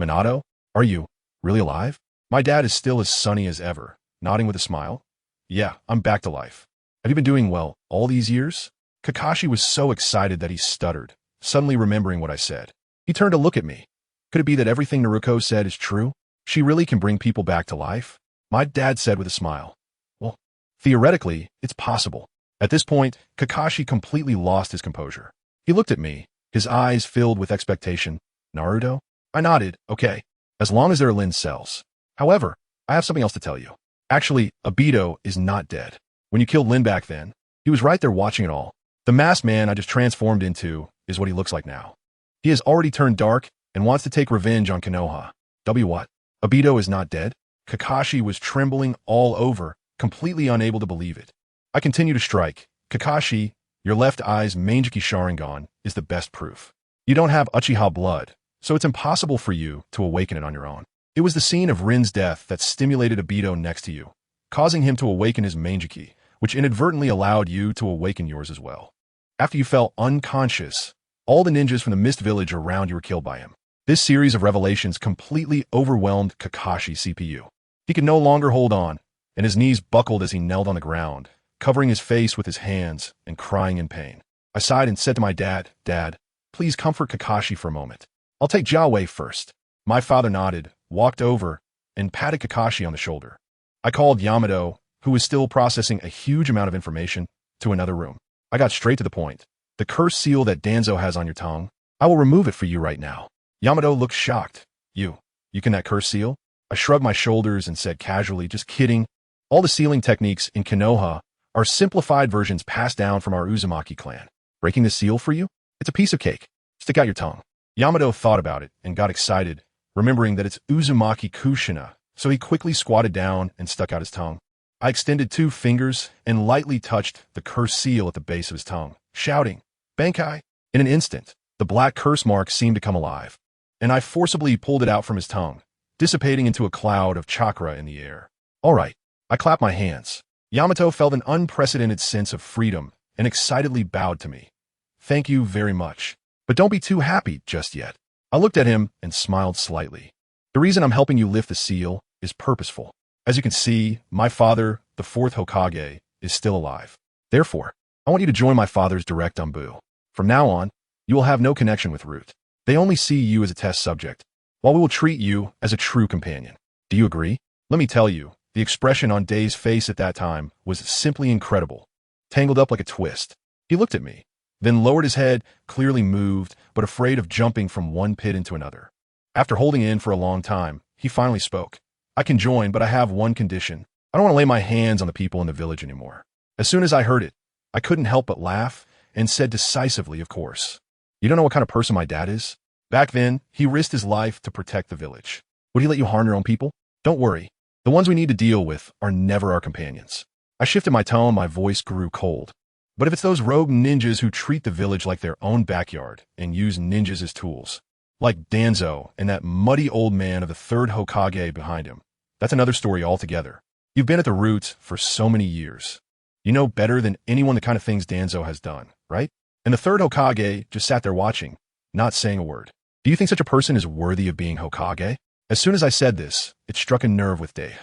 Minato, are you really alive? My dad is still as sunny as ever, nodding with a smile. Yeah, I'm back to life. Have you been doing well all these years? Kakashi was so excited that he stuttered, suddenly remembering what I said. He turned to look at me. Could it be that everything Naruko said is true? She really can bring people back to life? My dad said with a smile. Well, theoretically, it's possible. At this point, Kakashi completely lost his composure. He looked at me, his eyes filled with expectation. Naruto? I nodded, okay, as long as there are Lin's cells. However, I have something else to tell you. Actually, Obito is not dead. When you killed Lin back then, he was right there watching it all. The masked man I just transformed into is what he looks like now. He has already turned dark and wants to take revenge on Konoha. What? Obito is not dead? Kakashi was trembling all over, completely unable to believe it. I continue to strike. Kakashi, your left eye's Manjiki Sharingan is the best proof. You don't have Uchiha blood, so it's impossible for you to awaken it on your own. It was the scene of Rin's death that stimulated Obito next to you, causing him to awaken his Manjiki, which inadvertently allowed you to awaken yours as well. After you fell unconscious, all the ninjas from the Mist Village around you were killed by him. This series of revelations completely overwhelmed Kakashi's CPU. He could no longer hold on, and his knees buckled as he knelt on the ground, covering his face with his hands and crying in pain. I sighed and said to my dad, Dad, please comfort Kakashi for a moment. I'll take Jiawei first. My father nodded, walked over, and patted Kakashi on the shoulder. I called Yamato, who was still processing a huge amount of information, to another room. I got straight to the point. The curse seal that Danzo has on your tongue, I will remove it for you right now. Yamato looked shocked. You can that curse seal? I shrugged my shoulders and said casually, just kidding. All the sealing techniques in Konoha are simplified versions passed down from our Uzumaki clan. Breaking the seal for you? It's a piece of cake. Stick out your tongue. Yamato thought about it and got excited, remembering that it's Uzumaki Kushina, so he quickly squatted down and stuck out his tongue. I extended 2 fingers and lightly touched the curse seal at the base of his tongue, shouting, Bankai! In an instant, the black curse mark seemed to come alive, and I forcibly pulled it out from his tongue, dissipating into a cloud of chakra in the air. All right, I clapped my hands. Yamato felt an unprecedented sense of freedom and excitedly bowed to me. Thank you very much. But don't be too happy just yet. I looked at him and smiled slightly. The reason I'm helping you lift the seal is purposeful. As you can see, my father, the 4th Hokage, is still alive. Therefore, I want you to join my father's direct Umbu. From now on, you will have no connection with Root. They only see you as a test subject, while we will treat you as a true companion. Do you agree? Let me tell you, the expression on Day's face at that time was simply incredible, tangled up like a twist. He looked at me, then lowered his head, clearly moved, but afraid of jumping from one pit into another. After holding in for a long time, he finally spoke. I can join, but I have one condition. I don't want to lay my hands on the people in the village anymore. As soon as I heard it, I couldn't help but laugh and said decisively, of course. You don't know what kind of person my dad is? Back then, he risked his life to protect the village. Would he let you harm your own people? Don't worry. The ones we need to deal with are never our companions. I shifted my tone, my voice grew cold. But if it's those rogue ninjas who treat the village like their own backyard and use ninjas as tools, like Danzo and that muddy old man of the 3rd Hokage behind him, that's another story altogether. You've been at the roots for so many years. You know better than anyone the kind of things Danzo has done, right? And the 3rd Hokage just sat there watching, not saying a word. Do you think such a person is worthy of being Hokage? As soon as I said this, it struck a nerve with Day.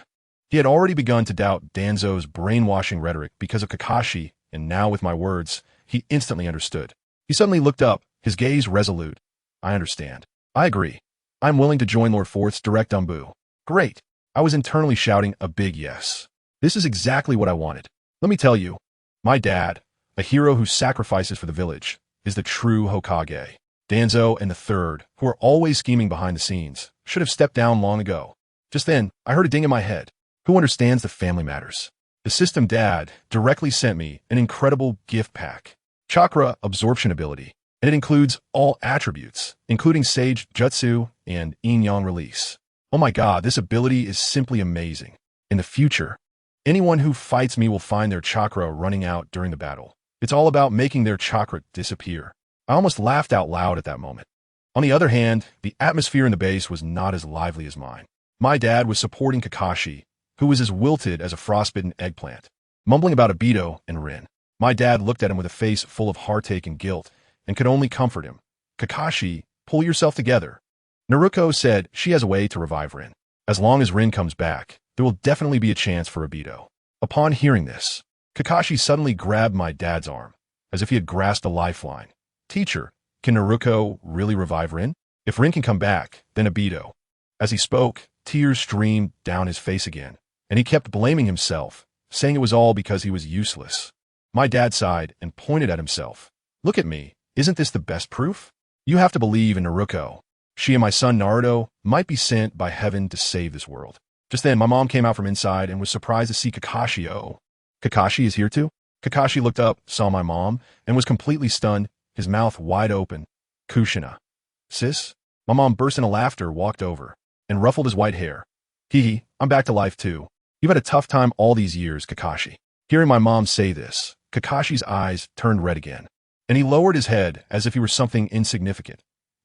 He had already begun to doubt Danzo's brainwashing rhetoric because of Kakashi, and now with my words, he instantly understood. He suddenly looked up, his gaze resolute. I understand. I agree. I'm willing to join Lord Fourth's direct Umbu. Great. I was internally shouting a big yes. This is exactly what I wanted. Let me tell you, my dad, a hero who sacrifices for the village, is the true Hokage. Danzo and the third, who are always scheming behind the scenes, should have stepped down long ago. Just then, I heard a ding in my head. Who understands the family matters? The system dad directly sent me an incredible gift pack. Chakra absorption ability, and it includes all attributes, including Sage Jutsu and Yin-Yang release. Oh my god, this ability is simply amazing. In the future, anyone who fights me will find their chakra running out during the battle. It's all about making their chakra disappear. I almost laughed out loud at that moment. On the other hand, the atmosphere in the base was not as lively as mine. My dad was supporting Kakashi, who was as wilted as a frostbitten eggplant, mumbling about Obito and Rin. My dad looked at him with a face full of heartache and guilt, and could only comfort him. Kakashi, pull yourself together. Naruko said she has a way to revive Rin. As long as Rin comes back, there will definitely be a chance for Obito. Upon hearing this, Kakashi suddenly grabbed my dad's arm, as if he had grasped a lifeline. Teacher, can Naruko really revive Rin? If Rin can come back, then Obito. As he spoke, tears streamed down his face again, and he kept blaming himself, saying it was all because he was useless. My dad sighed and pointed at himself. Look at me, isn't this the best proof? You have to believe in Naruko. She and my son Naruto might be sent by heaven to save this world. Just then, my mom came out from inside and was surprised to see Kakashi. Oh, Kakashi is here too? Kakashi looked up, saw my mom, and was completely stunned, his mouth wide open. Kushina. Sis? My mom burst into laughter, walked over, and ruffled his white hair. Hee, I'm back to life too. You've had a tough time all these years, Kakashi. Hearing my mom say this, Kakashi's eyes turned red again, and he lowered his head as if he were something insignificant.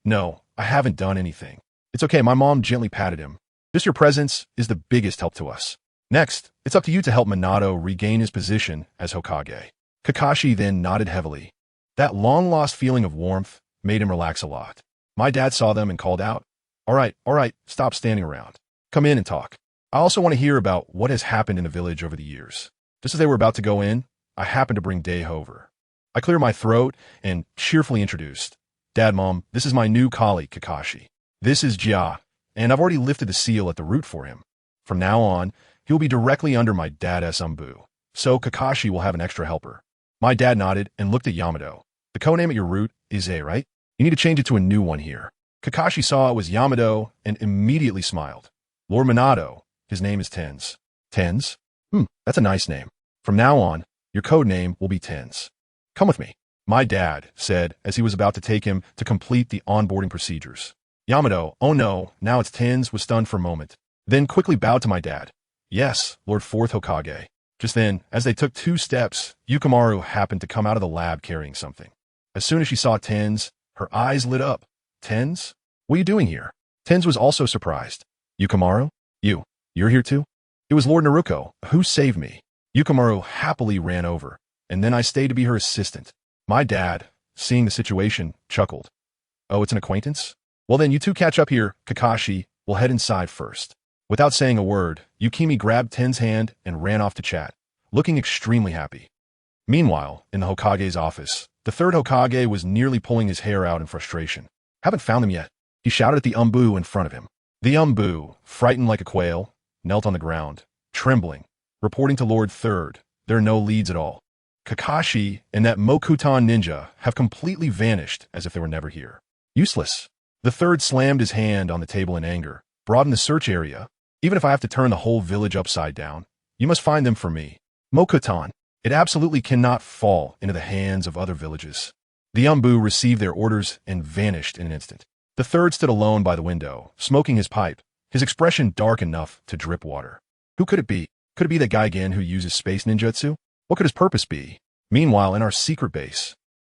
No, I haven't done anything. It's okay, my mom gently patted him. Just your presence is the biggest help to us. Next, it's up to you to help Minato regain his position as Hokage. Kakashi then nodded heavily. That long-lost feeling of warmth made him relax a lot. My dad saw them and called out, all right, stop standing around. Come in and talk. I also want to hear about what has happened in the village over the years. Just as they were about to go in, I happened to bring Day over. I cleared my throat and cheerfully introduced. Dad, Mom, this is my new colleague, Kakashi. This is Jia, and I've already lifted the seal at the root for him. From now on, he will be directly under my dad's umbu, so Kakashi will have an extra helper. My dad nodded and looked at Yamato. The codename at your root is A, right? You need to change it to a new one here. Kakashi saw it was Yamato and immediately smiled. Lord Minato, his name is Tens. Tens? That's a nice name. From now on, your code name will be Tens. Come with me, my dad said as he was about to take him to complete the onboarding procedures. Yamato, oh no, now it's Tens, was stunned for a moment, then quickly bowed to my dad. Yes, Lord Fourth Hokage. Just then, as they took 2 steps, Yukimaru happened to come out of the lab carrying something. As soon as she saw Tens, her eyes lit up. Tens? What are you doing here? Tens was also surprised. Yukimaru? You're here too? It was Lord Naruko, who saved me. Yukimaru happily ran over, and then I stayed to be her assistant. My dad, seeing the situation, chuckled. Oh, it's an acquaintance? Well then, you two catch up here, Kakashi. We'll head inside first. Without saying a word, Yukimi grabbed Ten's hand and ran off to chat, looking extremely happy. Meanwhile, in the Hokage's office, the third Hokage was nearly pulling his hair out in frustration. Haven't found them yet. He shouted at the umbu in front of him. The umbu, frightened like a quail, knelt on the ground, trembling, reporting to Lord Third. There are no leads at all. Kakashi and that Mokutan ninja have completely vanished as if they were never here. Useless. The third slammed his hand on the table in anger. Broaden the search area. Even if I have to turn the whole village upside down, you must find them for me. Mokutan. It absolutely cannot fall into the hands of other villages. The umbu received their orders and vanished in an instant. The third stood alone by the window, smoking his pipe, his expression dark enough to drip water. Who could it be? Could it be that guy again who uses space ninjutsu? What could his purpose be? Meanwhile, in our secret base,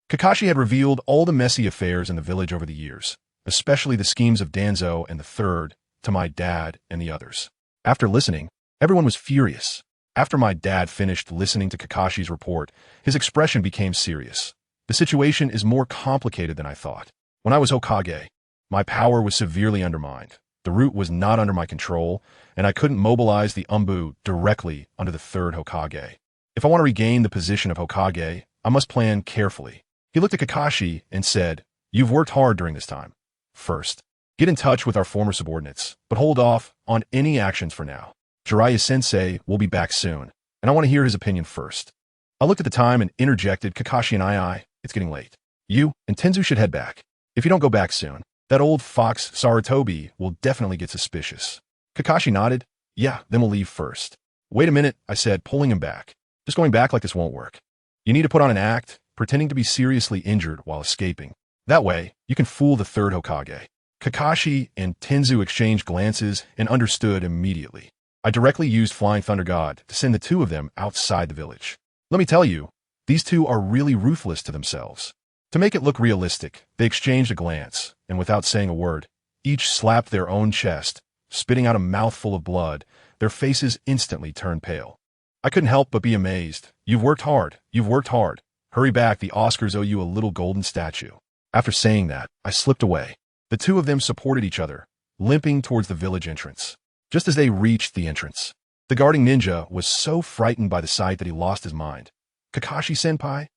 Kakashi had revealed all the messy affairs in the village over the years, especially the schemes of Danzo and the third, to my dad and the others. After listening, everyone was furious. After my dad finished listening to Kakashi's report, his expression became serious. The situation is more complicated than I thought. When I was Hokage, my power was severely undermined. The root was not under my control, and I couldn't mobilize the umbu directly under the third Hokage. If I want to regain the position of Hokage, I must plan carefully. He looked at Kakashi and said, "You've worked hard during this time. First, get in touch with our former subordinates, but hold off on any actions for now. Jiraiya-sensei will be back soon, and I want to hear his opinion first." I looked at the time and interjected, "Kakashi and I, it's getting late. You and Tenzu should head back. If you don't go back soon, that old fox Sarutobi will definitely get suspicious. Kakashi nodded. Yeah, then we'll leave first. Wait a minute, I said, pulling him back. Just going back like this won't work. You need to put on an act, pretending to be seriously injured while escaping. That way, you can fool the third Hokage. Kakashi and Tenzu exchanged glances and understood immediately. I directly used Flying Thunder God to send the two of them outside the village. Let me tell you, these two are really ruthless to themselves. To make it look realistic, they exchanged a glance, and without saying a word, each slapped their own chest, spitting out a mouthful of blood. Their faces instantly turned pale. I couldn't help but be amazed. You've worked hard. You've worked hard. Hurry back, the Oscars owe you a little golden statue. After saying that, I slipped away. The two of them supported each other, limping towards the village entrance. Just as they reached the entrance, the guarding ninja was so frightened by the sight that he lost his mind. Kakashi-senpai?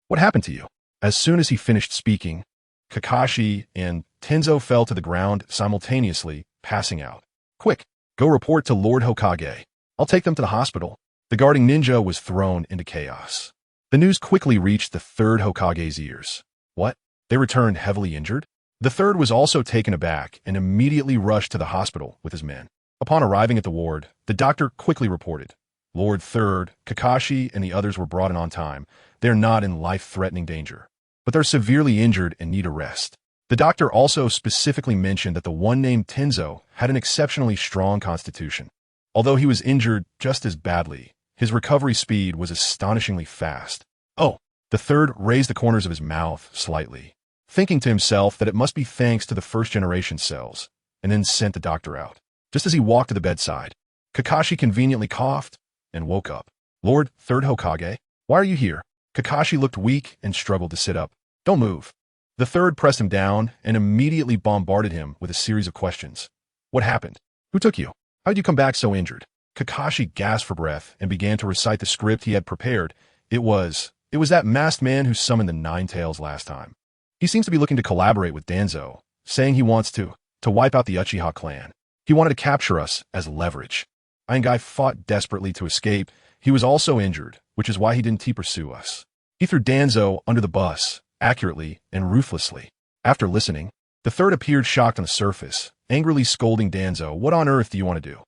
What happened to you? As soon as he finished speaking, Kakashi and Tenzo fell to the ground simultaneously, passing out. Quick, go report to Lord Hokage. I'll take them to the hospital. The guarding ninja was thrown into chaos. The news quickly reached the third Hokage's ears. What? They returned heavily injured? The third was also taken aback and immediately rushed to the hospital with his men. Upon arriving at the ward, the doctor quickly reported, Lord Third, Kakashi, and the others were brought in on time. They are not in life-threatening danger, but they're severely injured and need a rest. The doctor also specifically mentioned that the one named Tenzo had an exceptionally strong constitution. Although he was injured just as badly, his recovery speed was astonishingly fast. Oh, the third raised the corners of his mouth slightly, thinking to himself that it must be thanks to the first-generation cells, and then sent the doctor out. Just as he walked to the bedside, Kakashi conveniently coughed and woke up. Lord Third Hokage, why are you here? Kakashi looked weak and struggled to sit up. Don't move. The third pressed him down and immediately bombarded him with a series of questions. What happened? Who took you? How did you come back so injured? Kakashi gasped for breath and began to recite the script he had prepared. It was that masked man who summoned the Nine Tails last time. He seems to be looking to collaborate with Danzo, saying he wants to wipe out the Uchiha clan. He wanted to capture us as leverage. Aingai fought desperately to escape. He was also injured, which is why he didn't pursue us. He threw Danzo under the bus, accurately and ruthlessly. After listening, the third appeared shocked on the surface, angrily scolding Danzo, what on earth do you want to do?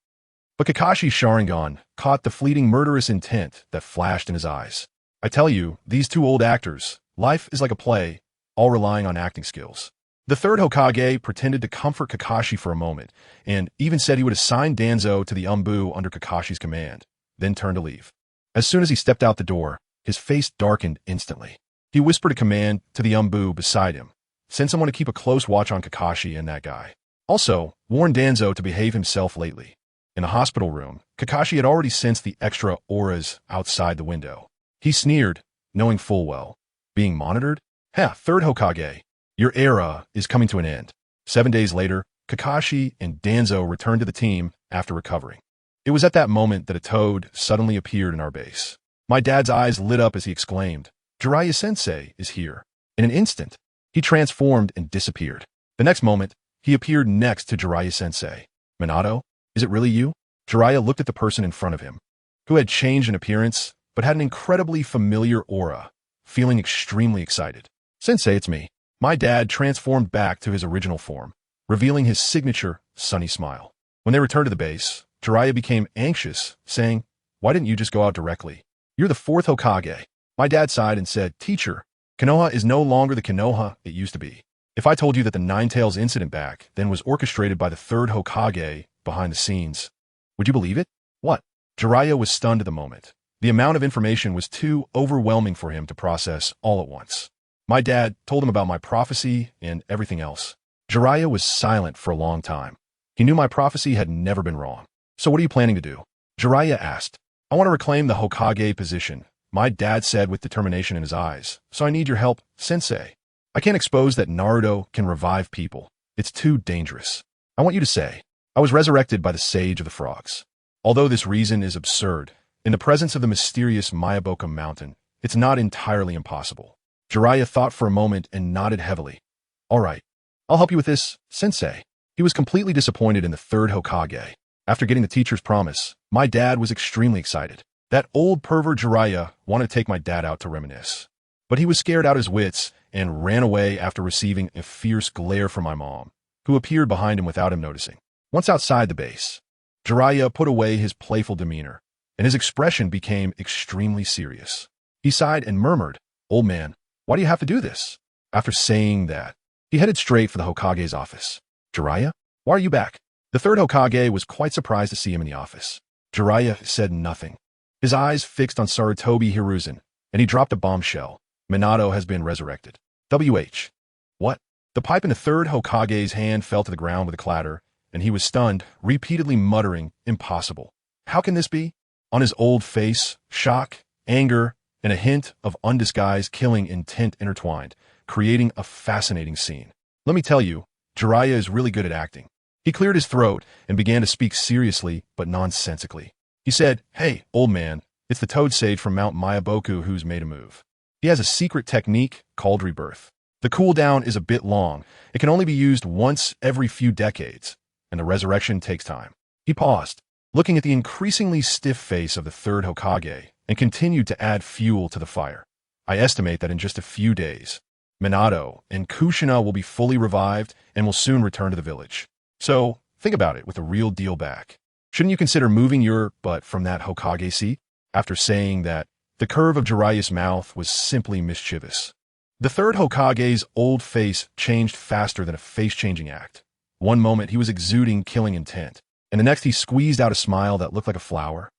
But Kakashi's Sharingan caught the fleeting murderous intent that flashed in his eyes. I tell you, these two old actors, life is like a play, all relying on acting skills. The third Hokage pretended to comfort Kakashi for a moment, and even said he would assign Danzo to the Umbu under Kakashi's command, then turned to leave. As soon as he stepped out the door, his face darkened instantly. He whispered a command to the Umbu beside him. Send someone to keep a close watch on Kakashi and that guy. Also, warn Danzo to behave himself lately. In the hospital room, Kakashi had already sensed the extra auras outside the window. He sneered, knowing full well. Being monitored? Third Hokage. Your era is coming to an end. 7 days later, Kakashi and Danzo returned to the team after recovering. It was at that moment that a toad suddenly appeared in our base. My dad's eyes lit up as he exclaimed, Jiraiya-sensei is here. In an instant, he transformed and disappeared. The next moment, he appeared next to Jiraiya-sensei. Minato, is it really you? Jiraiya looked at the person in front of him, who had changed in appearance, but had an incredibly familiar aura, feeling extremely excited. Sensei, it's me. My dad transformed back to his original form, revealing his signature, sunny smile. When they returned to the base, Jiraiya became anxious, saying, why didn't you just go out directly? You're the fourth Hokage. My dad sighed and said, Teacher, Konoha is no longer the Konoha it used to be. If I told you that the Nine Tails incident back then was orchestrated by the third Hokage behind the scenes, would you believe it? What? Jiraiya was stunned at the moment. The amount of information was too overwhelming for him to process all at once. My dad told him about my prophecy and everything else. Jiraiya was silent for a long time. He knew my prophecy had never been wrong. So what are you planning to do? Jiraiya asked. I want to reclaim the Hokage position, my dad said with determination in his eyes. So I need your help, Sensei. I can't expose that Naruto can revive people. It's too dangerous. I want you to say, I was resurrected by the Sage of the Frogs. Although this reason is absurd, in the presence of the mysterious Mayaboka mountain, it's not entirely impossible. Jiraiya thought for a moment and nodded heavily. All right, I'll help you with this, Sensei. He was completely disappointed in the third Hokage. After getting the teacher's promise, my dad was extremely excited. That old pervert Jiraiya wanted to take my dad out to reminisce. But he was scared out his wits and ran away after receiving a fierce glare from my mom, who appeared behind him without him noticing. Once outside the base, Jiraiya put away his playful demeanor, and his expression became extremely serious. He sighed and murmured, "Old man, why do you have to do this?" After saying that, he headed straight for the Hokage's office. "Jiraiya, why are you back?" The third Hokage was quite surprised to see him in the office. Jiraiya said nothing. His eyes fixed on Sarutobi Hiruzen, and he dropped a bombshell. Minato has been resurrected. WH. What? The pipe in the third Hokage's hand fell to the ground with a clatter, and he was stunned, repeatedly muttering, "Impossible. How can this be?" On his old face, shock, anger, and a hint of undisguised killing intent intertwined, creating a fascinating scene. Let me tell you, Jiraiya is really good at acting. He cleared his throat and began to speak seriously but nonsensically. He said, "Hey, old man, it's the Toad Sage from Mount Mayaboku who's made a move. He has a secret technique called rebirth. The cooldown is a bit long. It can only be used once every few decades, and the resurrection takes time." He paused, looking at the increasingly stiff face of the third Hokage, and continued to add fuel to the fire. "I estimate that in just a few days, Minato and Kushina will be fully revived and will soon return to the village. So, think about it with the real deal back. Shouldn't you consider moving your butt from that Hokage seat?" After saying that, the curve of Jiraiya's mouth was simply mischievous. The third Hokage's old face changed faster than a face-changing act. One moment he was exuding killing intent, and the next he squeezed out a smile that looked like a flower.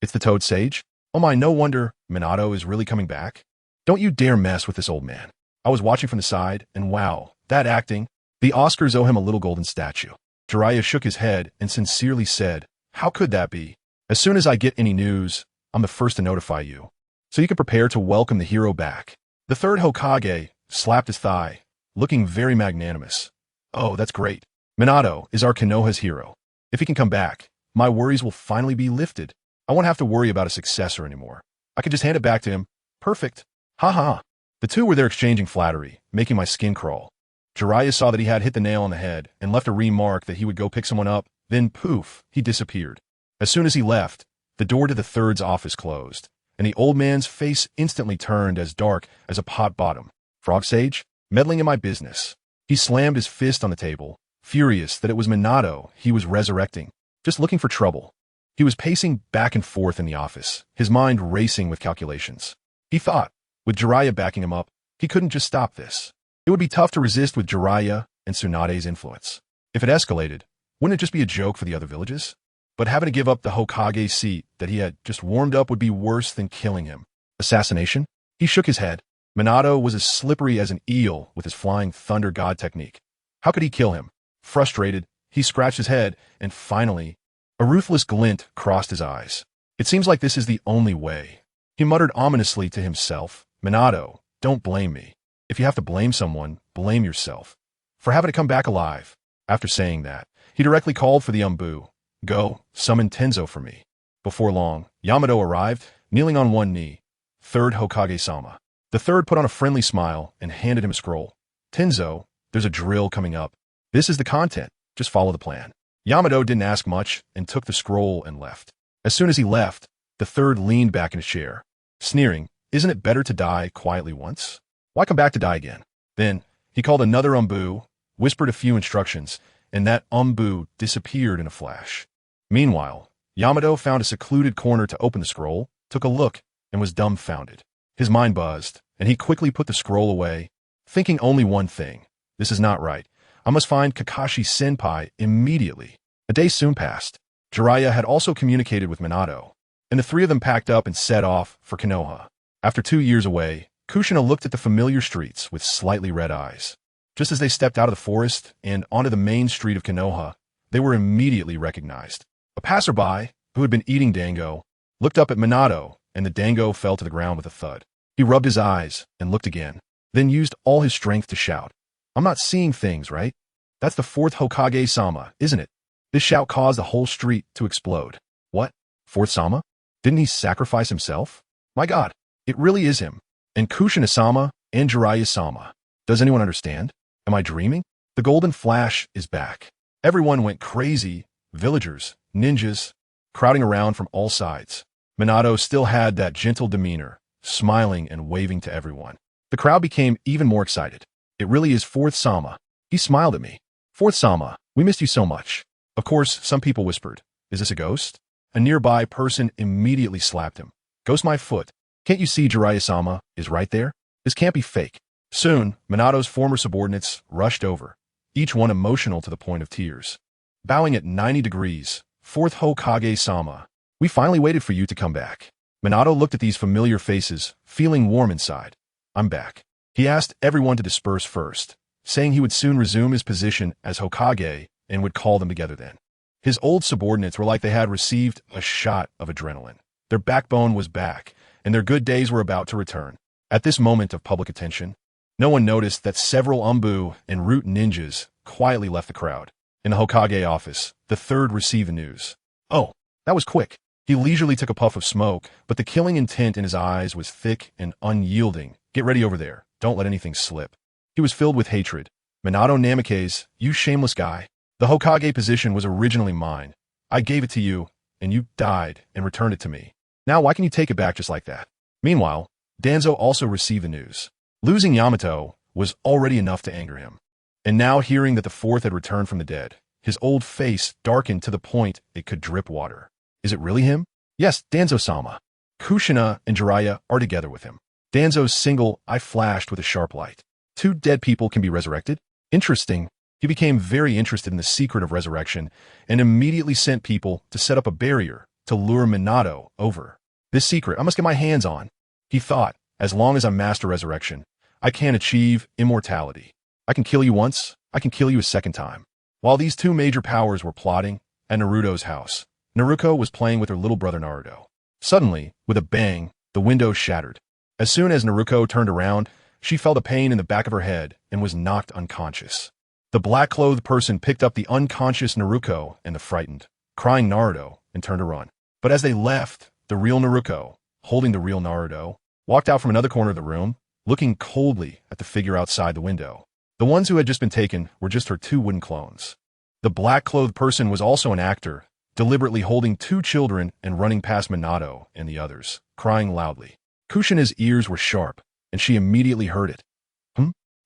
"It's the Toad Sage? Oh my, no wonder Minato is really coming back. Don't you dare mess with this old man. I was watching from the side, and wow, that acting. The Oscars owe him a little golden statue." Jiraiya shook his head and sincerely said, "How could that be? As soon as I get any news, I'm the first to notify you, so you can prepare to welcome the hero back." The third Hokage slapped his thigh, looking very magnanimous. "Oh, that's great. Minato is our Konoha's hero. If he can come back, my worries will finally be lifted. I won't have to worry about a successor anymore. I can just hand it back to him. Perfect. Ha ha." The two were there exchanging flattery, making my skin crawl. Jiraiya saw that he had hit the nail on the head and left a remark that he would go pick someone up, then poof, he disappeared. As soon as he left, the door to the third's office closed, and the old man's face instantly turned as dark as a pot bottom. "Frog Sage, meddling in my business." He slammed his fist on the table, furious that it was Minato he was resurrecting, just looking for trouble. He was pacing back and forth in the office, his mind racing with calculations. He thought, with Jiraiya backing him up, he couldn't just stop this. It would be tough to resist with Jiraiya and Tsunade's influence. If it escalated, wouldn't it just be a joke for the other villages? But having to give up the Hokage's seat that he had just warmed up would be worse than killing him. Assassination? He shook his head. Minato was as slippery as an eel with his flying thunder god technique. How could he kill him? Frustrated, he scratched his head, and finally, a ruthless glint crossed his eyes. "It seems like this is the only way." He muttered ominously to himself, "Minato, don't blame me. If you have to blame someone, blame yourself for having to come back alive." After saying that, he directly called for the Umbu. "Go, summon Tenzo for me." Before long, Yamato arrived, kneeling on one knee. "Third Hokage-sama." The third put on a friendly smile and handed him a scroll. "Tenzo, there's a drill coming up. This is the content. Just follow the plan." Yamato didn't ask much and took the scroll and left. As soon as he left, the third leaned back in his chair, sneering, "Isn't it better to die quietly once? Why come back to die again?" Then he called another Umbu, whispered a few instructions, and that Umbu disappeared in a flash. Meanwhile, Yamato found a secluded corner to open the scroll, took a look, and was dumbfounded. His mind buzzed, and he quickly put the scroll away, thinking only one thing. This is not right. I must find Kakashi-senpai immediately. A day soon passed. Jiraiya had also communicated with Minato, and the three of them packed up and set off for Konoha. After 2 years away, Kushina looked at the familiar streets with slightly red eyes. Just as they stepped out of the forest and onto the main street of Konoha, they were immediately recognized. A passerby, who had been eating dango, looked up at Minato, and the dango fell to the ground with a thud. He rubbed his eyes and looked again, then used all his strength to shout, "I'm not seeing things, right? That's the fourth Hokage-sama, isn't it?" This shout caused the whole street to explode. What? Fourth Sama? Didn't he sacrifice himself? My God, it really is him. And Kushina-sama and Jiraiya-sama. Does anyone understand? Am I dreaming? The golden flash is back. Everyone went crazy, villagers, ninjas, crowding around from all sides. Minato still had that gentle demeanor, smiling and waving to everyone. The crowd became even more excited. It really is Fourth Sama. He smiled at me. Fourth Sama, we missed you so much. Of course, some people whispered, is this a ghost? A nearby person immediately slapped him. Ghost my foot. Can't you see Jiraiya-sama is right there? This can't be fake. Soon, Minato's former subordinates rushed over, each one emotional to the point of tears. Bowing at 90 degrees, Fourth Hokage-sama, we finally waited for you to come back. Minato looked at these familiar faces, feeling warm inside. I'm back. He asked everyone to disperse first, saying he would soon resume his position as Hokage and would call them together then. His old subordinates were like they had received a shot of adrenaline. Their backbone was back, and their good days were about to return. At this moment of public attention, no one noticed that several Umbu and Root ninjas quietly left the crowd. In the Hokage office, the third received the news. Oh, that was quick. He leisurely took a puff of smoke, but the killing intent in his eyes was thick and unyielding. Get ready over there. Don't let anything slip. He was filled with hatred. Minato Namikaze, you shameless guy. The Hokage position was originally mine. I gave it to you, and you died and returned it to me. Now why can you take it back just like that? Meanwhile, Danzo also received the news. Losing Yamato was already enough to anger him. And now hearing that the fourth had returned from the dead, his old face darkened to the point it could drip water. Is it really him? Yes, Danzo-sama. Kushina and Jiraiya are together with him. Danzo's single eye flashed with a sharp light. 2 dead people can be resurrected? Interesting. He became very interested in the secret of resurrection and immediately sent people to set up a barrier to lure Minato over. This secret I must get my hands on. He thought, as long as I master resurrection, I can achieve immortality. I can kill you once, I can kill you a second time. While these 2 major powers were plotting at Naruto's house, Naruko was playing with her little brother Naruto. Suddenly, with a bang, the window shattered. As soon as Naruko turned around, she felt a pain in the back of her head and was knocked unconscious. The black-clothed person picked up the unconscious Naruko and the frightened, crying Naruto and turned to run. But as they left, the real Naruko, holding the real Naruto, walked out from another corner of the room, looking coldly at the figure outside the window. The ones who had just been taken were just her 2 wooden clones. The black-clothed person was also an actor, deliberately holding 2 children and running past Minato and the others, crying loudly. Kushina's ears were sharp, and she immediately heard it.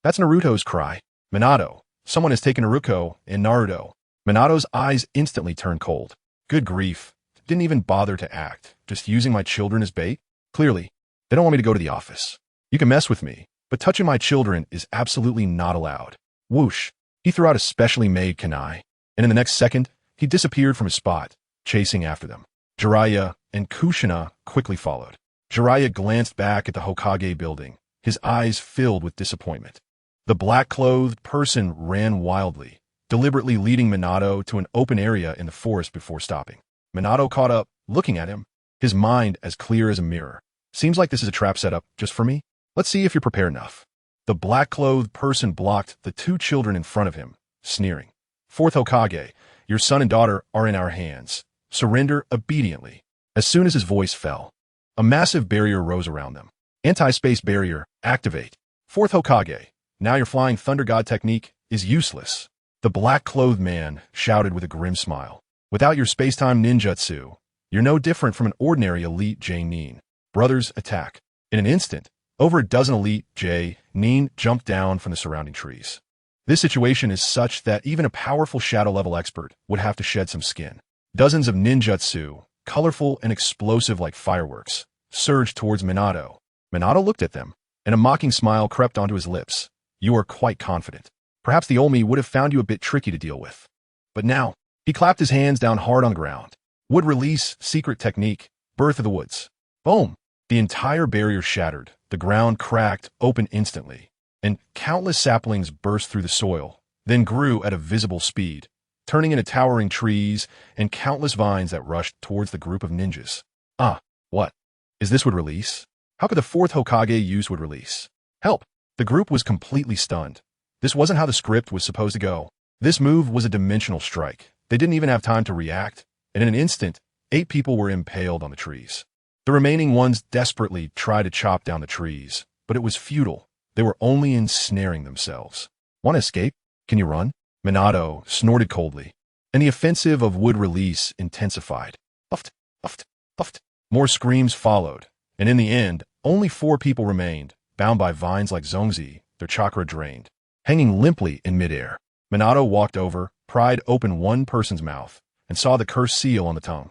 That's Naruto's cry. Minato, someone has taken Naruko and Naruto. Minato's eyes instantly turned cold. Good grief. Didn't even bother to act, just using my children as bait? Clearly, they don't want me to go to the office. You can mess with me, but touching my children is absolutely not allowed. Whoosh. He threw out a specially made kunai, and in the next second, he disappeared from his spot, chasing after them. Jiraiya and Kushina quickly followed. Jiraiya glanced back at the Hokage building, his eyes filled with disappointment. The black-clothed person ran wildly, deliberately leading Minato to an open area in the forest before stopping. Minato caught up, looking at him, his mind as clear as a mirror. Seems like this is a trap set up just for me. Let's see if you're prepared enough. The black-clothed person blocked the 2 children in front of him, sneering. Fourth Hokage, your son and daughter are in our hands. Surrender obediently. As soon as his voice fell, a massive barrier rose around them. Anti-space barrier, activate. Fourth Hokage, now your flying thunder god technique is useless. The black-clothed man shouted with a grim smile. Without your space-time ninjutsu, you're no different from an ordinary elite J-Nin. Brothers, attack. In an instant, over a dozen elite J-Nin jumped down from the surrounding trees. This situation is such that even a powerful shadow-level expert would have to shed some skin. Dozens of ninjutsu, colorful and explosive like fireworks, surged towards Minato. Minato looked at them, and a mocking smile crept onto his lips. You are quite confident. Perhaps the Omi would have found you a bit tricky to deal with. But now, he clapped his hands down hard on the ground. Wood release, secret technique, birth of the woods. Boom! The entire barrier shattered, the ground cracked open instantly, and countless saplings burst through the soil, then grew at a visible speed, turning into towering trees and countless vines that rushed towards the group of ninjas. Ah, what? Is this wood release? How could the 4th Hokage use wood release? Help! The group was completely stunned. This wasn't how the script was supposed to go. This move was a dimensional strike. They didn't even have time to react, and in an instant, 8 people were impaled on the trees. The remaining ones desperately tried to chop down the trees, but it was futile. They were only ensnaring themselves. Want to escape? Can you run? Minato snorted coldly, and the offensive of wood release intensified. Puffed, puffed, puffed. More screams followed, and in the end, Only 4 people remained, bound by vines like zongzi, their chakra drained. Hanging limply in midair, Minato walked over, pried open one person's mouth, and saw the cursed seal on the tongue.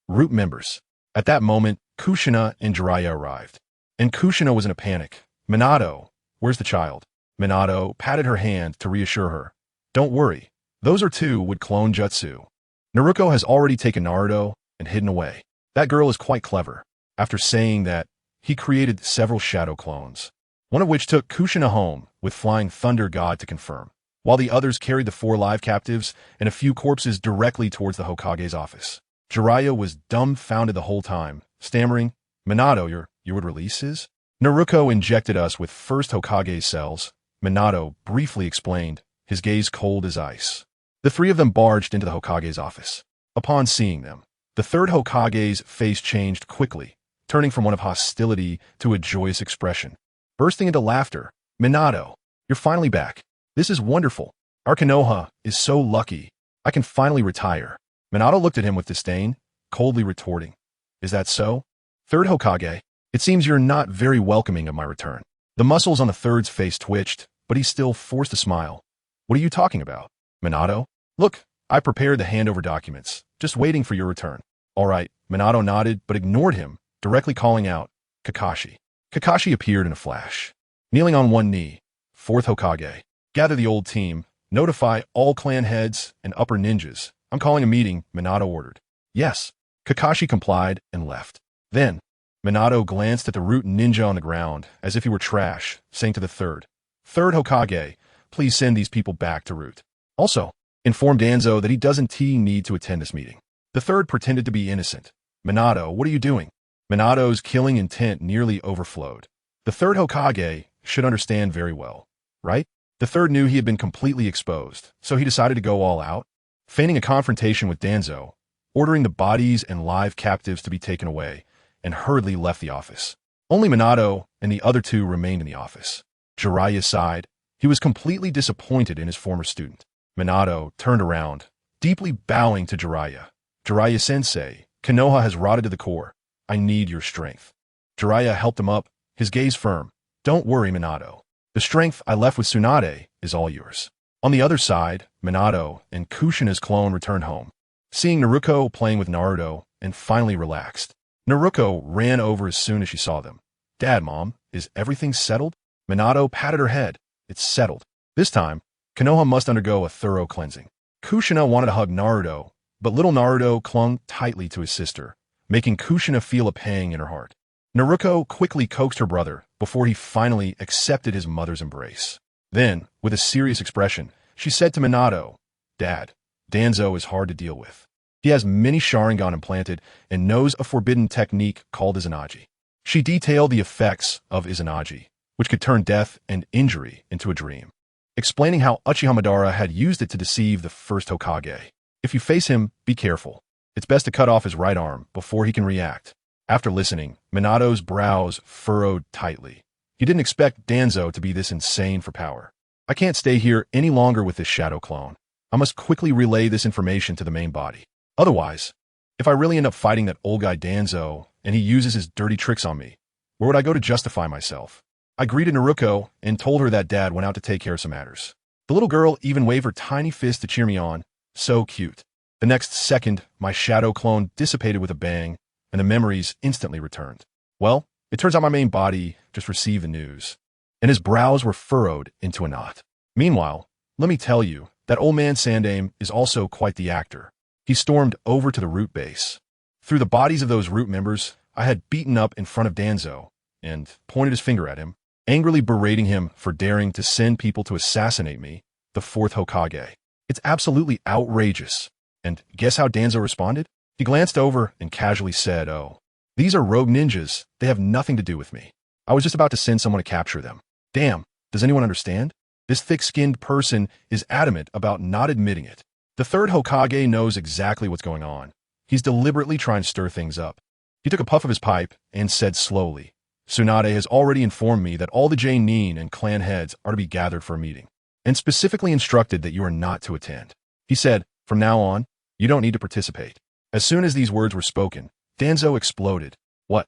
Root members. At that moment, Kushina and Jiraiya arrived. And Kushina was in a panic. Minato, where's the child? Minato patted her hand to reassure her. Don't worry, those are 2 with clone jutsu. Naruko has already taken Naruto and hidden away. That girl is quite clever. After saying that, he created several shadow clones, one of which took Kushina home with Flying Thunder God to confirm, while the others carried the 4 live captives and a few corpses directly towards the Hokage's office. Jiraiya was dumbfounded the whole time, stammering, Minato, you would release his? Naruko injected us with first Hokage's cells, Minato briefly explained, his gaze cold as ice. The 3 of them barged into the Hokage's office. Upon seeing them, the 3rd Hokage's face changed quickly, turning from one of hostility to a joyous expression. Bursting into laughter, Minato, you're finally back. This is wonderful. Our Konoha is so lucky. I can finally retire. Minato looked at him with disdain, coldly retorting, is that so? 3rd Hokage, it seems you're not very welcoming of my return. The muscles on the 3rd's face twitched, but he still forced a smile. What are you talking about? Minato? Look, I prepared the handover documents, just waiting for your return. All right, Minato nodded, but ignored him, directly calling out, Kakashi. Kakashi appeared in a flash. Kneeling on one knee, 4th Hokage. Gather the old team, notify all clan heads and upper ninjas. I'm calling a meeting, Minato ordered. Yes. Kakashi complied and left. Then, Minato glanced at the root ninja on the ground, as if he were trash, saying to the 3rd Hokage, please send these people back to Root. Also, inform Danzo that he doesn't need to attend this meeting. The 3rd pretended to be innocent. Minato, what are you doing? Minato's killing intent nearly overflowed. The 3rd Hokage should understand very well, right? The 3rd knew he had been completely exposed, so he decided to go all out, feigning a confrontation with Danzo, ordering the bodies and live captives to be taken away, and hurriedly left the office. Only Minato and the other 2 remained in the office. Jiraiya sighed. He was completely disappointed in his former student. Minato turned around, deeply bowing to Jiraiya. Jiraiya-sensei, Konoha has rotted to the core. I need your strength. Jiraiya helped him up, his gaze firm. Don't worry, Minato. The strength I left with Tsunade is all yours. On the other side, Minato and Kushina's clone returned home, seeing Naruko playing with Naruto, and finally relaxed. Naruko ran over as soon as she saw them. Dad, Mom, is everything settled? Minato patted her head. It's settled. This time, Konoha must undergo a thorough cleansing. Kushina wanted to hug Naruto, but little Naruto clung tightly to his sister, making Kushina feel a pang in her heart. Naruko quickly coaxed her brother before he finally accepted his mother's embrace. Then, with a serious expression, she said to Minato, Dad, Danzo is hard to deal with. He has many Sharingan implanted and knows a forbidden technique called Izanagi. She detailed the effects of Izanagi, which could turn death and injury into a dream, explaining how Uchiha Madara had used it to deceive the 1st Hokage. If you face him, be careful. It's best to cut off his right arm before he can react. After listening, Minato's brows furrowed tightly. He didn't expect Danzo to be this insane for power. I can't stay here any longer with this shadow clone. I must quickly relay this information to the main body. Otherwise, if I really end up fighting that old guy Danzo and he uses his dirty tricks on me, where would I go to justify myself? I greeted Naruko and told her that Dad went out to take care of some matters. The little girl even waved her tiny fist to cheer me on. So cute. The next second, my shadow clone dissipated with a bang, and the memories instantly returned. Well, it turns out my main body just received the news, and his brows were furrowed into a knot. Meanwhile, let me tell you, that old man Sandaime is also quite the actor. He stormed over to the Root base. Through the bodies of those Root members, I had beaten up in front of Danzo, and pointed his finger at him, angrily berating him for daring to send people to assassinate me, the 4th Hokage. It's absolutely outrageous. And guess how Danzo responded? He glanced over and casually said, oh, these are rogue ninjas. They have nothing to do with me. I was just about to send someone to capture them. Damn, does anyone understand? This thick-skinned person is adamant about not admitting it. The 3rd Hokage knows exactly what's going on. He's deliberately trying to stir things up. He took a puff of his pipe and said slowly, Tsunade has already informed me that all the Nin and clan heads are to be gathered for a meeting, and specifically instructed that you are not to attend. He said, from now on, you don't need to participate. As soon as these words were spoken, Danzo exploded. What?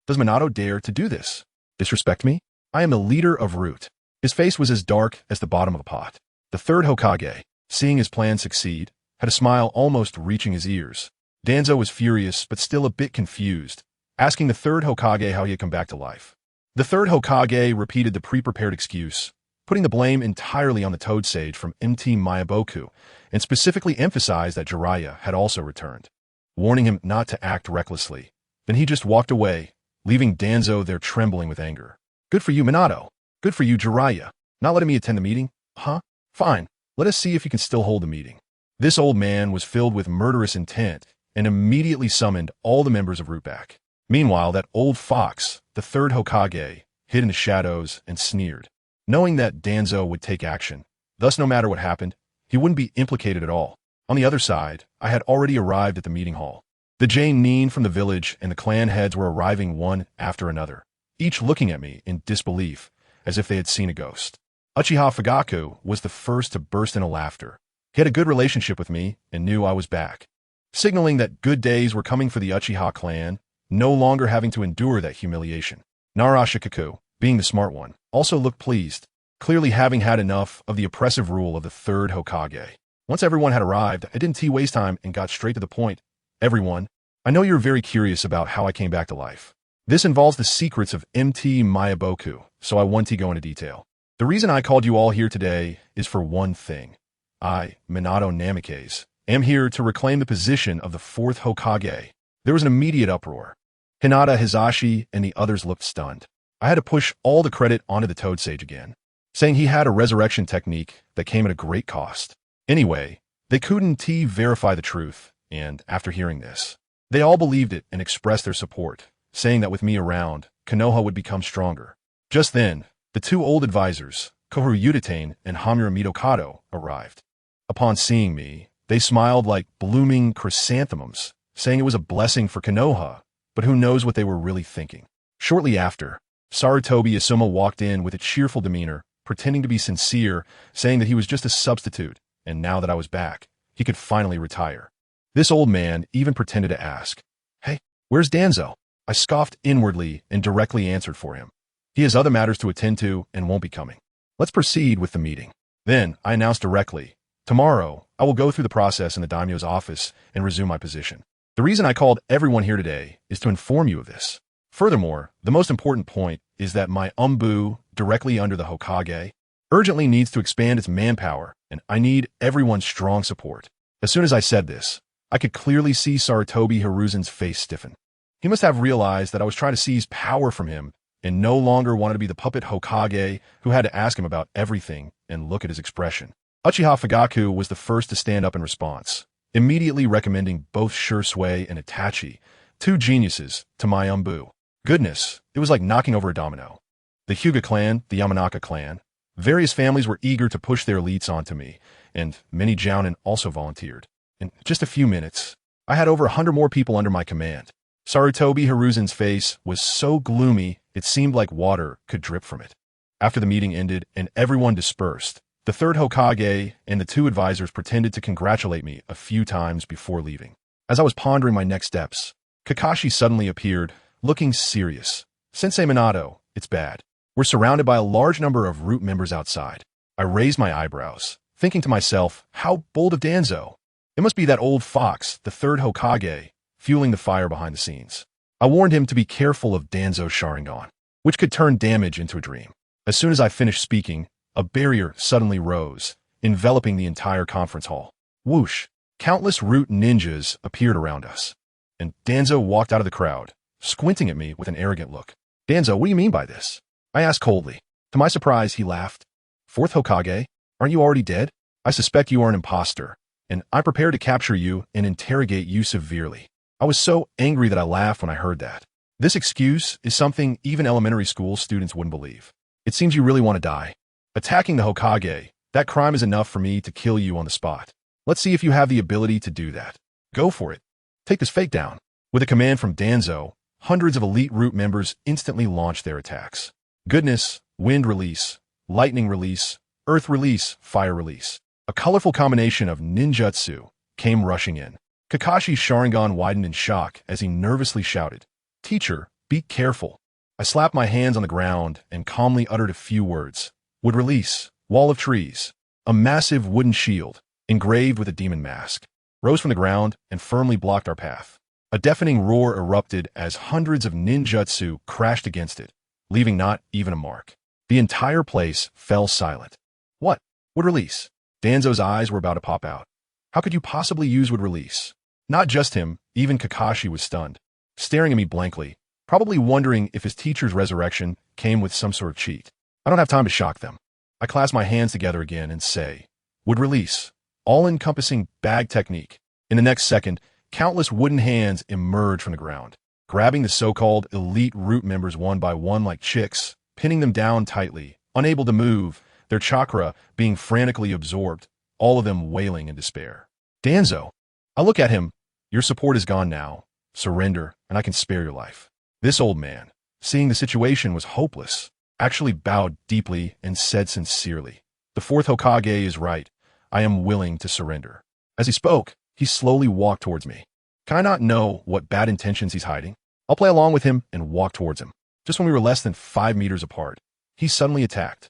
Does Minato dare to do this? Disrespect me? I am the leader of Root. His face was as dark as the bottom of a pot. The third Hokage, seeing his plan succeed, had a smile almost reaching his ears. Danzo was furious but still a bit confused, asking the third Hokage how he had come back to life. The third Hokage repeated the pre-prepared excuse, putting the blame entirely on the Toad Sage from MT Mayaboku, and specifically emphasized that Jiraiya had also returned, warning him not to act recklessly. Then he just walked away, leaving Danzo there trembling with anger. Good for you, Minato. Good for you, Jiraiya. Not letting me attend the meeting? Huh? Fine. Let us see if you can still hold the meeting. This old man was filled with murderous intent and immediately summoned all the members of Root back. Meanwhile, that old fox, the third Hokage, hid in the shadows and sneered, knowing that Danzo would take action. Thus, no matter what happened, he wouldn't be implicated at all. On the other side, I had already arrived at the meeting hall. The Jainin from the village and the clan heads were arriving one after another, each looking at me in disbelief, as if they had seen a ghost. Uchiha Fugaku was the first to burst into laughter. He had a good relationship with me and knew I was back, signaling that good days were coming for the Uchiha clan, no longer having to endure that humiliation. Narashikaku, being the smart one, also looked pleased, clearly having had enough of the oppressive rule of the third Hokage. Once everyone had arrived, I didn't waste time and got straight to the point. Everyone, I know you're very curious about how I came back to life. This involves the secrets of MT Mayaboku, so I want to go into detail. The reason I called you all here today is for one thing. I, Minato Namikaze, am here to reclaim the position of the fourth Hokage. There was an immediate uproar. Hinata, Hizashi, and the others looked stunned. I had to push all the credit onto the Toad Sage again, saying he had a resurrection technique that came at a great cost. Anyway, they couldn't verify the truth, and after hearing this, they all believed it and expressed their support, saying that with me around, Konoha would become stronger. Just then, the two old advisors, Kohuru Udatain and Hamura Mitokado, arrived. Upon seeing me, they smiled like blooming chrysanthemums, saying it was a blessing for Konoha, but who knows what they were really thinking. Shortly after, Sarutobi Asuma walked in with a cheerful demeanor, pretending to be sincere, saying that he was just a substitute, and now that I was back, he could finally retire. This old man even pretended to ask, "Hey, where's Danzo?" I scoffed inwardly and directly answered for him. He has other matters to attend to and won't be coming. Let's proceed with the meeting. Then I announced directly, tomorrow, I will go through the process in the daimyo's office and resume my position. The reason I called everyone here today is to inform you of this. Furthermore, the most important point is that my Umbu, directly under the Hokage, urgently needs to expand its manpower, and I need everyone's strong support. As soon as I said this, I could clearly see Sarutobi Hiruzen's face stiffen. He must have realized that I was trying to seize power from him and no longer wanted to be the puppet Hokage who had to ask him about everything and look at his expression. Uchiha Fugaku was the first to stand up in response, immediately recommending both Shursui and Itachi, two geniuses, to my Umbu. Goodness, it was like knocking over a domino. The Hyuga clan, the Yamanaka clan, various families were eager to push their elites onto me, and many Jounin also volunteered. In just a few minutes, I had over 100 more people under my command. Sarutobi Hiruzen's face was so gloomy it seemed like water could drip from it. After the meeting ended and everyone dispersed, the third Hokage and the two advisors pretended to congratulate me a few times before leaving. As I was pondering my next steps, Kakashi suddenly appeared, looking serious. "Sensei Minato, it's bad. We're surrounded by a large number of Root members outside." I raised my eyebrows, thinking to myself, how bold of Danzo. It must be that old fox, the third Hokage, fueling the fire behind the scenes. I warned him to be careful of Danzo's Sharingan, which could turn damage into a dream. As soon as I finished speaking, a barrier suddenly rose, enveloping the entire conference hall. Whoosh! Countless Root ninjas appeared around us, and Danzo walked out of the crowd, squinting at me with an arrogant look. "Danzo, what do you mean by this?" I asked coldly. To my surprise, he laughed. "Fourth Hokage? Aren't you already dead? I suspect you are an imposter, and I'm prepared to capture you and interrogate you severely." I was so angry that I laughed when I heard that. This excuse is something even elementary school students wouldn't believe. It seems you really want to die. Attacking the Hokage, that crime is enough for me to kill you on the spot. Let's see if you have the ability to do that. Go for it. Take this fake down. With a command from Danzo, hundreds of elite Root members instantly launched their attacks. Goodness, wind release, lightning release, earth release, fire release. A colorful combination of ninjutsu came rushing in. Kakashi's Sharingan widened in shock as he nervously shouted, "Teacher, Be careful. I slapped my hands on the ground and calmly uttered a few words. Would release. Wall of trees. A massive wooden shield, engraved with a demon mask, rose from the ground and firmly blocked our path. A deafening roar erupted as hundreds of ninjutsu crashed against it, leaving not even a mark. The entire place fell silent. What? Would release? Danzo's eyes were about to pop out. How could you possibly use would release? Not just him, even Kakashi was stunned, staring at me blankly, probably wondering if his teacher's resurrection came with some sort of cheat. I don't have time to shock them. I clasp my hands together again and say, would release. All-encompassing bag technique. In the next second, countless wooden hands emerge from the ground, grabbing the so-called elite root members one by one like chicks, pinning them down tightly, unable to move, their chakra being frantically absorbed, all of them wailing in despair. Danzo. I look at him. Your support is gone now. Surrender, and I can spare your life. This old man, seeing the situation was hopeless, actually bowed deeply and said sincerely, the fourth Hokage is right. I am willing to surrender. As he spoke, he slowly walked towards me. Can I not know what bad intentions he's hiding? I'll play along with him and walk towards him. Just when we were less than 5 meters apart, he suddenly attacked.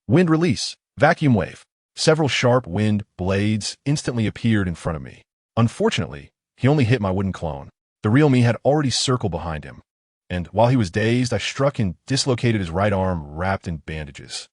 Wind release. Vacuum wave. Several sharp wind blades instantly appeared in front of me. Unfortunately, he only hit my wooden clone. The real me had already circled behind him, and while he was dazed, I struck and dislocated his right arm wrapped in bandages.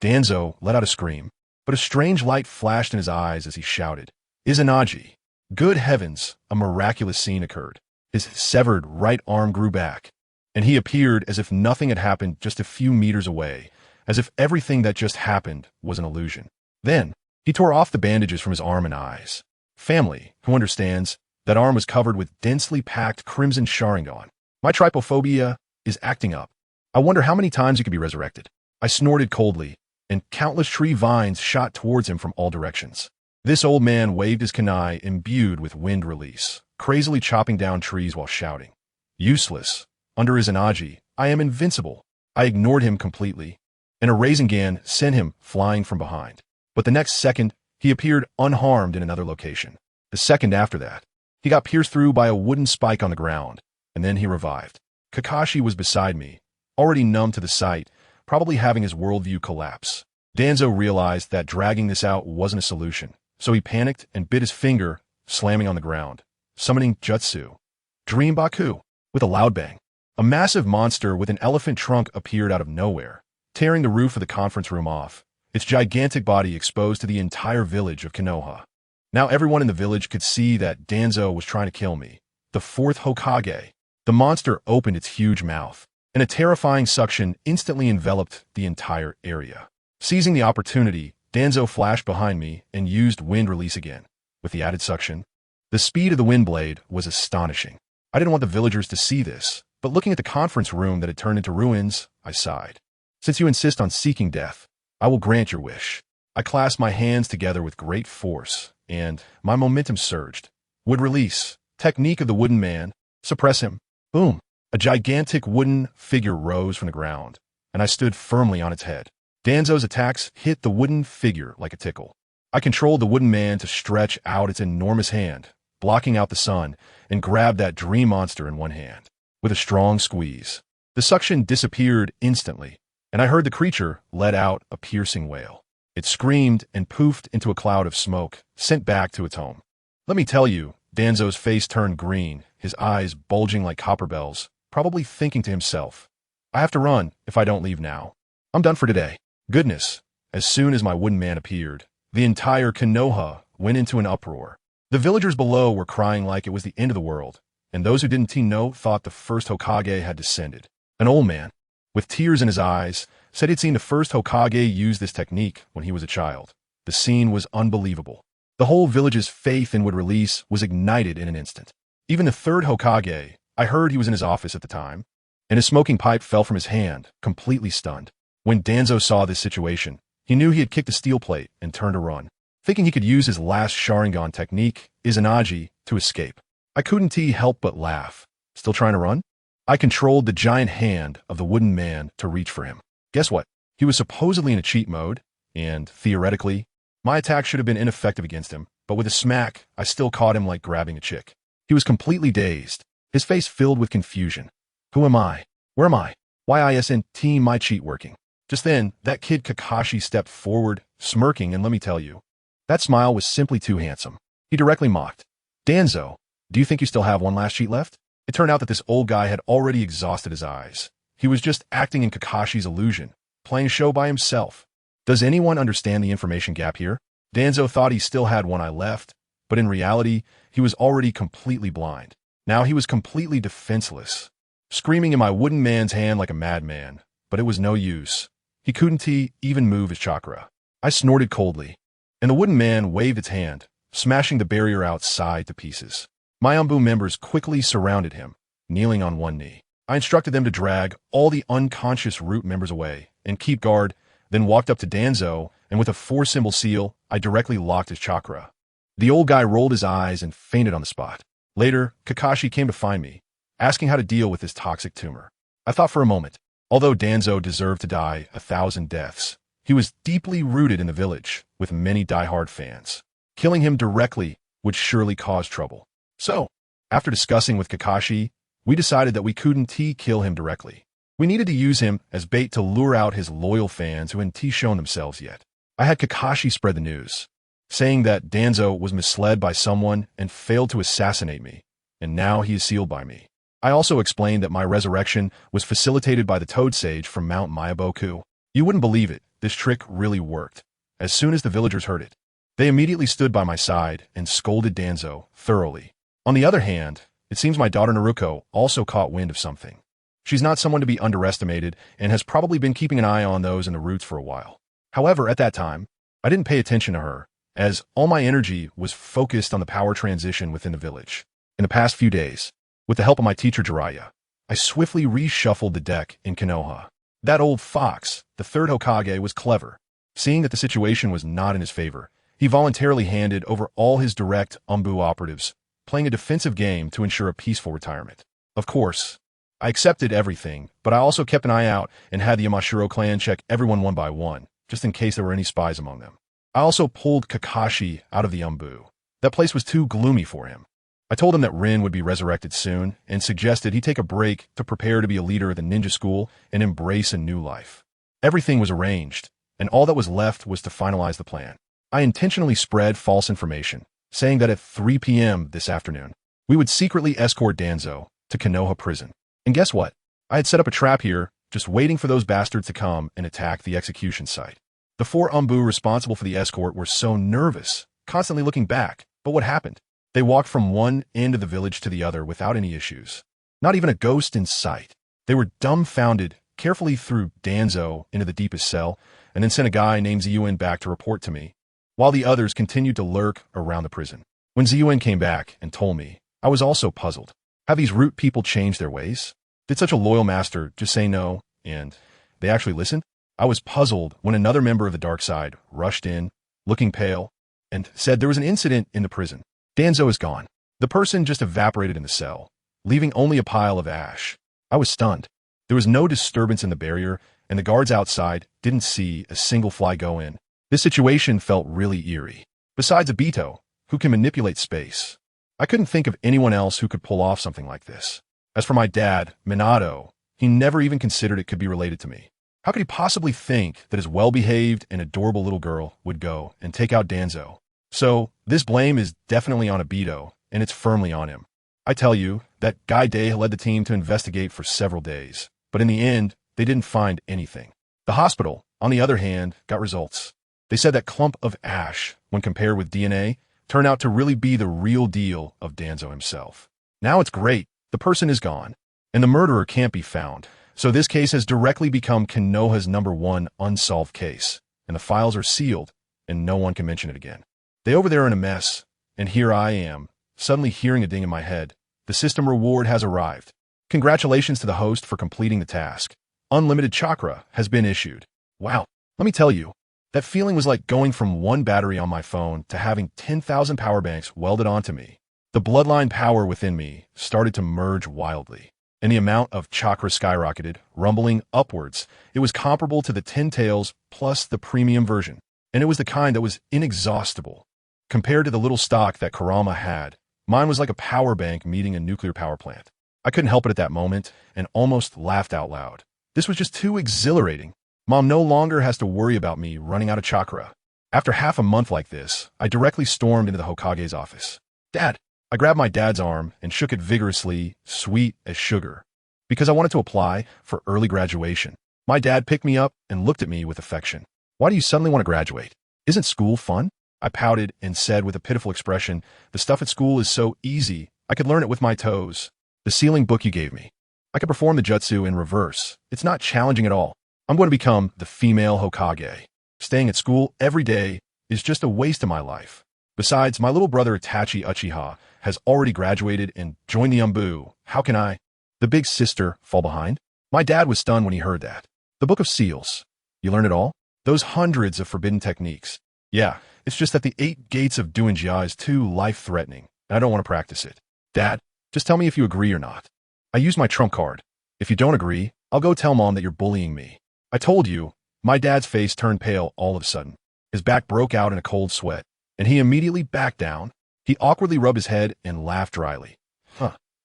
Danzo let out a scream, but a strange light flashed in his eyes as he shouted, Izanagi. Good heavens, a miraculous scene occurred. His severed right arm grew back, and he appeared as if nothing had happened just a few meters away, as if everything that just happened was an illusion. Then, he tore off the bandages from his arm and eyes. Family, who understands, that arm was covered with densely packed crimson Sharingan. My trypophobia is acting up. I wonder how many times he could be resurrected. I snorted coldly, and countless tree vines shot towards him from all directions. This old man waved his kunai imbued with wind release, crazily chopping down trees while shouting, Useless. Under Izanagi, I am invincible. I ignored him completely, and a Rasengan sent him flying from behind. But the next second, he appeared unharmed in another location. The second after that, he got pierced through by a wooden spike on the ground, and then he revived. Kakashi was beside me, already numb to the sight, probably having his worldview collapse. Danzo realized that dragging this out wasn't a solution, so he panicked and bit his finger, slamming on the ground, summoning Jutsu. Dream Baku. With a loud bang, a massive monster with an elephant trunk appeared out of nowhere, tearing the roof of the conference room off, its gigantic body exposed to the entire village of Konoha. Now everyone in the village could see that Danzo was trying to kill me, the fourth Hokage. The monster opened its huge mouth, and a terrifying suction instantly enveloped the entire area. Seizing the opportunity, Danzo flashed behind me and used wind release again. With the added suction, the speed of the wind blade was astonishing. I didn't want the villagers to see this, but looking at the conference room that had turned into ruins, I sighed. Since you insist on seeking death, I will grant your wish. I clasped my hands together with great force, and my momentum surged. Would release. Technique of the wooden man. Suppress him. Boom. A gigantic wooden figure rose from the ground, and I stood firmly on its head. Danzo's attacks hit the wooden figure like a tickle. I controlled the wooden man to stretch out its enormous hand, blocking out the sun, and grabbed that dream monster in one hand. With a strong squeeze, the suction disappeared instantly, and I heard the creature let out a piercing wail. It screamed and poofed into a cloud of smoke, sent back to its home. Let me tell you, Danzo's face turned green, his eyes bulging like copper bells, probably thinking to himself, I have to run if I don't leave now. I'm done for today. Goodness, as soon as my wooden man appeared, the entire Konoha went into an uproar. The villagers below were crying like it was the end of the world, and those who didn't know thought the first Hokage had descended. An old man, with tears in his eyes, said he'd seen the first Hokage use this technique when he was a child. The scene was unbelievable. The whole village's faith in would release was ignited in an instant. Even the third Hokage, I heard he was in his office at the time, and his smoking pipe fell from his hand, completely stunned. When Danzo saw this situation, he knew he had kicked a steel plate and turned to run, thinking he could use his last Sharingan technique, Izanagi, to escape. I couldn't help but laugh. Still trying to run? I controlled the giant hand of the wooden man to reach for him. Guess what? He was supposedly in a cheat mode, and, theoretically, my attack should have been ineffective against him, but with a smack, I still caught him like grabbing a chick. He was completely dazed, his face filled with confusion. Who am I? Where am I? Why isn't my cheat working? Just then, that kid Kakashi stepped forward, smirking, and let me tell you, that smile was simply too handsome. He directly mocked. Danzo, do you think you still have one last cheat left? It turned out that this old guy had already exhausted his eyes. He was just acting in Kakashi's illusion, playing a show by himself. Does anyone understand the information gap here? Danzo thought he still had one eye left, but in reality, he was already completely blind. Now he was completely defenseless, screaming in my wooden man's hand like a madman, but it was no use. He couldn't even move his chakra. I snorted coldly, and the wooden man waved its hand, smashing the barrier outside to pieces. My Umbu members quickly surrounded him, kneeling on one knee. I instructed them to drag all the unconscious root members away and keep guard, then walked up to Danzo, and with a 4-symbol seal, I directly locked his chakra. The old guy rolled his eyes and fainted on the spot. Later, Kakashi came to find me, asking how to deal with this toxic tumor. I thought for a moment. Although Danzo deserved to die 1,000 deaths, he was deeply rooted in the village, with many die-hard fans. Killing him directly would surely cause trouble. So, after discussing with Kakashi, we decided that we couldn't kill him directly. We needed to use him as bait to lure out his loyal fans who hadn't shown themselves yet. I had Kakashi spread the news, saying that Danzo was misled by someone and failed to assassinate me, and now he is sealed by me. I also explained that my resurrection was facilitated by the Toad Sage from Mount Mayaboku. You wouldn't believe it, this trick really worked. As soon as the villagers heard it, they immediately stood by my side and scolded Danzo thoroughly. On the other hand, it seems my daughter Naruko also caught wind of something. She's not someone to be underestimated and has probably been keeping an eye on those in the roots for a while. However, at that time, I didn't pay attention to her, as all my energy was focused on the power transition within the village. In the past few days, with the help of my teacher Jiraiya, I swiftly reshuffled the deck in Konoha. That old fox, the third Hokage, was clever. Seeing that the situation was not in his favor, he voluntarily handed over all his direct Umbu operatives, playing a defensive game to ensure a peaceful retirement. Of course, I accepted everything, but I also kept an eye out and had the Yamashiro clan check everyone one by one, just in case there were any spies among them. I also pulled Kakashi out of the Umbu. That place was too gloomy for him. I told him that Rin would be resurrected soon and suggested he take a break to prepare to be a leader of the ninja school and embrace a new life. Everything was arranged, and all that was left was to finalize the plan. I intentionally spread false information, saying that at 3 p.m. this afternoon, we would secretly escort Danzo to Konoha prison. And guess what? I had set up a trap here, just waiting for those bastards to come and attack the execution site. The 4 Umbu responsible for the escort were so nervous, constantly looking back. But what happened? They walked from one end of the village to the other without any issues. Not even a ghost in sight. They were dumbfounded, carefully threw Danzo into the deepest cell, and then sent a guy named Ziyuan back to report to me, while the others continued to lurk around the prison. When Ziyuan came back and told me, I was also puzzled. Have these root people changed their ways? Did such a loyal master just say no, and they actually listened? I was puzzled when another member of the dark side rushed in, looking pale, and said there was an incident in the prison. Danzo is gone. The person just evaporated in the cell, leaving only a pile of ash. I was stunned. There was no disturbance in the barrier, and the guards outside didn't see a single fly go in. This situation felt really eerie. Besides Obito, who can manipulate space, I couldn't think of anyone else who could pull off something like this. As for my dad, Minato, he never even considered it could be related to me. How could he possibly think that his well-behaved and adorable little girl would go and take out Danzo? So, this blame is definitely on Obito, and it's firmly on him. I tell you, that guy Day led the team to investigate for several days, but in the end, they didn't find anything. The hospital, on the other hand, got results. They said that clump of ash, when compared with DNA, turned out to really be the real deal of Danzo himself. Now it's great, the person is gone, and the murderer can't be found, so this case has directly become Konoha's #1 unsolved case, and the files are sealed, and no one can mention it again. They over there are in a mess, and here I am, suddenly hearing a ding in my head. The system reward has arrived. Congratulations to the host for completing the task. Unlimited chakra has been issued. Wow, let me tell you, that feeling was like going from one battery on my phone to having 10,000 power banks welded onto me. The bloodline power within me started to merge wildly, and the amount of chakra skyrocketed, rumbling upwards. It was comparable to the 10 tails plus the premium version, and it was the kind that was inexhaustible. Compared to the little stock that Kurama had, mine was like a power bank meeting a nuclear power plant. I couldn't help it at that moment and almost laughed out loud. This was just too exhilarating. Mom no longer has to worry about me running out of chakra. After half a month like this, I directly stormed into the Hokage's office. Dad! I grabbed my dad's arm and shook it vigorously, sweet as sugar, because I wanted to apply for early graduation. My dad picked me up and looked at me with affection. Why do you suddenly want to graduate? Isn't school fun? I pouted and said with a pitiful expression, the stuff at school is so easy, I could learn it with my toes. The sealing book you gave me. I could perform the jutsu in reverse. It's not challenging at all. I'm going to become the female Hokage. Staying at school every day is just a waste of my life. Besides, my little brother Itachi Uchiha has already graduated and joined the Umbu. How can I, the big sister, fall behind? My dad was stunned when he heard that. The Book of Seals. You learn it all? Those hundreds of forbidden techniques. Yeah, it's just that the 8 gates of Duinjia is too life-threatening, and I don't want to practice it. Dad, just tell me if you agree or not. I used my trump card. If you don't agree, I'll go tell Mom that you're bullying me. I told you. My dad's face turned pale all of a sudden. His back broke out in a cold sweat, and he immediately backed down. He awkwardly rubbed his head and laughed dryly.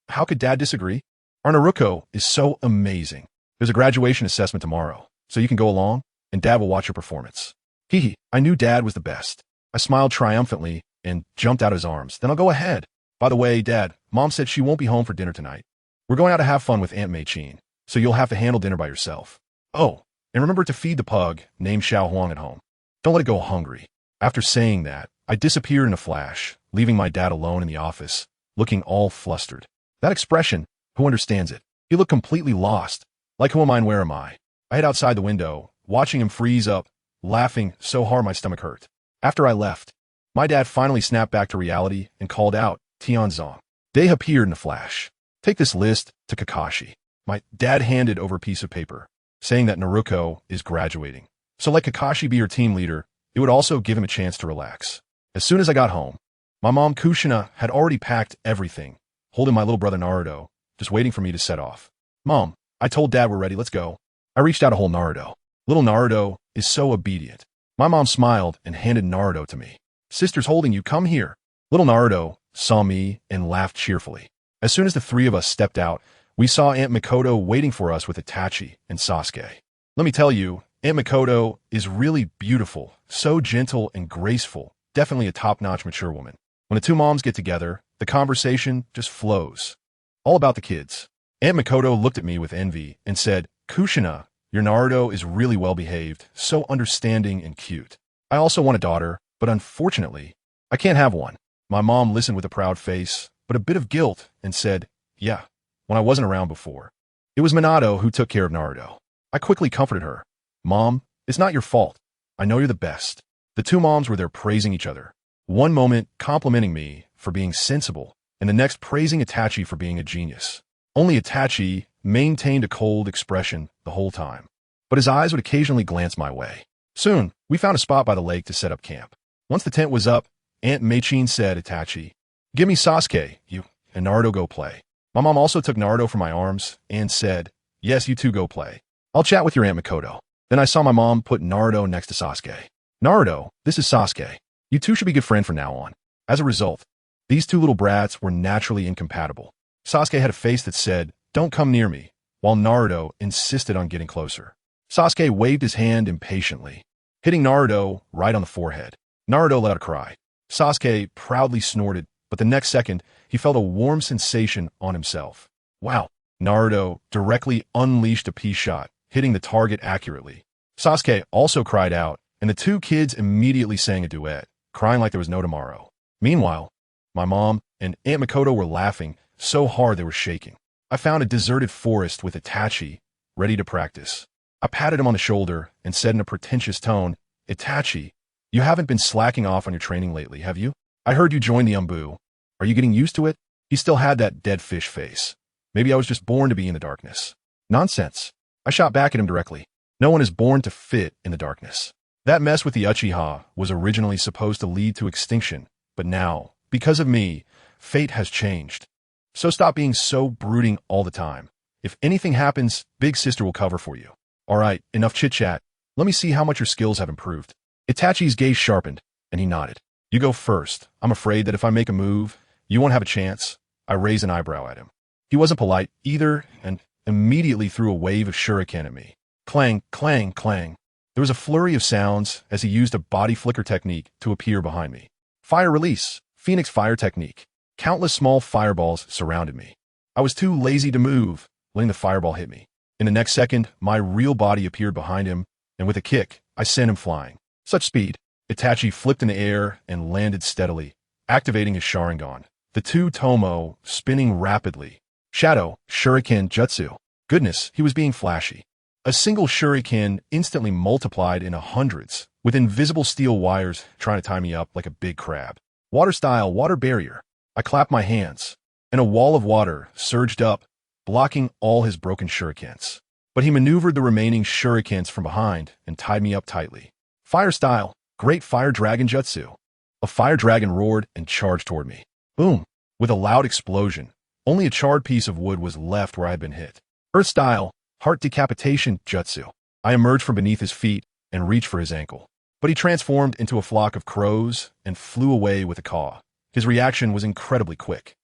How could Dad disagree? Our Naruko is so amazing. There's a graduation assessment tomorrow, so you can go along, and Dad will watch your performance. I knew Dad was the best. I smiled triumphantly and jumped out of his arms. Then I'll go ahead. By the way, Dad, Mom said she won't be home for dinner tonight. We're going out to have fun with Aunt Mei-chin, so you'll have to handle dinner by yourself. Oh, and remember to feed the pug named Xiao Huang at home. Don't let it go hungry. After saying that, I disappeared in a flash, leaving my dad alone in the office, looking all flustered. That expression, who understands it? He looked completely lost. Like, who am I and where am I? I hid outside the window, watching him freeze up, laughing so hard my stomach hurt. After I left, my dad finally snapped back to reality and called out, Tianzong. They appeared in a flash. Take this list to Kakashi. My dad handed over a piece of paper, saying that Naruko is graduating. So let Kakashi be your team leader. It would also give him a chance to relax. As soon as I got home, my mom Kushina had already packed everything, holding my little brother Naruto, just waiting for me to set off. Mom, I told Dad we're ready, let's go. I reached out to hold Naruto. Little Naruto is so obedient. My mom smiled and handed Naruto to me. Sister's holding you, come here. Little Naruto saw me and laughed cheerfully. As soon as the 3 of us stepped out, we saw Aunt Mikoto waiting for us with Itachi and Sasuke. Let me tell you, Aunt Mikoto is really beautiful, so gentle and graceful, definitely a top-notch mature woman. When the 2 moms get together, the conversation just flows. All about the kids. Aunt Mikoto looked at me with envy and said, Kushina, your Naruto is really well-behaved, so understanding and cute. I also want a daughter, but unfortunately, I can't have one. My mom listened with a proud face, but a bit of guilt, and said, yeah, when I wasn't around before. It was Minato who took care of Naruto. I quickly comforted her. Mom, it's not your fault. I know you're the best. The 2 moms were there praising each other. One moment complimenting me for being sensible, and the next praising Itachi for being a genius. Only Itachi maintained a cold expression the whole time, but his eyes would occasionally glance my way. Soon, we found a spot by the lake to set up camp. Once the tent was up, Aunt Mei-chin said, Itachi, give me Sasuke, you and Naruto go play. My mom also took Naruto from my arms and said, yes, you 2 go play. I'll chat with your Aunt Mikoto. Then I saw my mom put Naruto next to Sasuke. Naruto, this is Sasuke. You 2 should be good friends from now on. As a result, these 2 little brats were naturally incompatible. Sasuke had a face that said, don't come near me, while Naruto insisted on getting closer. Sasuke waved his hand impatiently, hitting Naruto right on the forehead. Naruto let out a cry. Sasuke proudly snorted, but the next second, he felt a warm sensation on himself. Wow. Naruto directly unleashed a peace shot, hitting the target accurately. Sasuke also cried out, and the 2 kids immediately sang a duet, crying like there was no tomorrow. Meanwhile, my mom and Aunt Mikoto were laughing so hard they were shaking. I found a deserted forest with Itachi, ready to practice. I patted him on the shoulder and said in a pretentious tone, Itachi, you haven't been slacking off on your training lately, have you? I heard you joined the Umbu. Are you getting used to it? He still had that dead fish face. Maybe I was just born to be in the darkness. Nonsense. I shot back at him directly. No one is born to fit in the darkness. That mess with the Uchiha was originally supposed to lead to extinction, but now, because of me, fate has changed. So stop being so brooding all the time. If anything happens, Big Sister will cover for you. All right, enough chit-chat. Let me see how much your skills have improved. Itachi's gaze sharpened, and he nodded. You go first. I'm afraid that if I make a move, you won't have a chance. I raised an eyebrow at him. He wasn't polite either and immediately threw a wave of shuriken at me. Clang, clang, clang. There was a flurry of sounds as he used a body flicker technique to appear behind me. Fire release, Phoenix fire technique. Countless small fireballs surrounded me. I was too lazy to move, letting the fireball hit me. In the next second, my real body appeared behind him, and with a kick, I sent him flying. Such speed. Itachi flipped in the air and landed steadily, activating his Sharingan. The two Tomo spinning rapidly. Shadow, Shuriken Jutsu. Goodness, he was being flashy. A single shuriken instantly multiplied into hundreds, with invisible steel wires trying to tie me up like a big crab. Water style, water barrier. I clapped my hands, and a wall of water surged up, blocking all his broken shurikens. But he maneuvered the remaining shurikens from behind and tied me up tightly. Fire style, great fire dragon jutsu. A fire dragon roared and charged toward me. Boom! With a loud explosion, only a charred piece of wood was left where I had been hit. Earth style, heart decapitation jutsu. I emerged from beneath his feet and reached for his ankle. But he transformed into a flock of crows and flew away with a caw. His reaction was incredibly quick.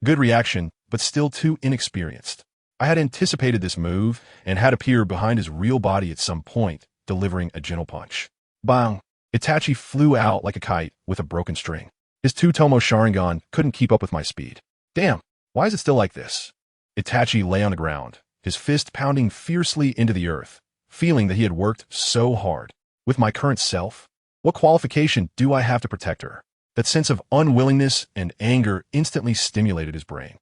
Good reaction, but still too inexperienced. I had anticipated this move and had appeared behind his real body at some point, delivering a gentle punch. Bang! Itachi flew out like a kite with a broken string. His two Tomo Sharingan couldn't keep up with my speed. Damn, why is it still like this? Itachi lay on the ground, his fist pounding fiercely into the earth, feeling that he had worked so hard. With my current self, what qualification do I have to protect her? That sense of unwillingness and anger instantly stimulated his brain.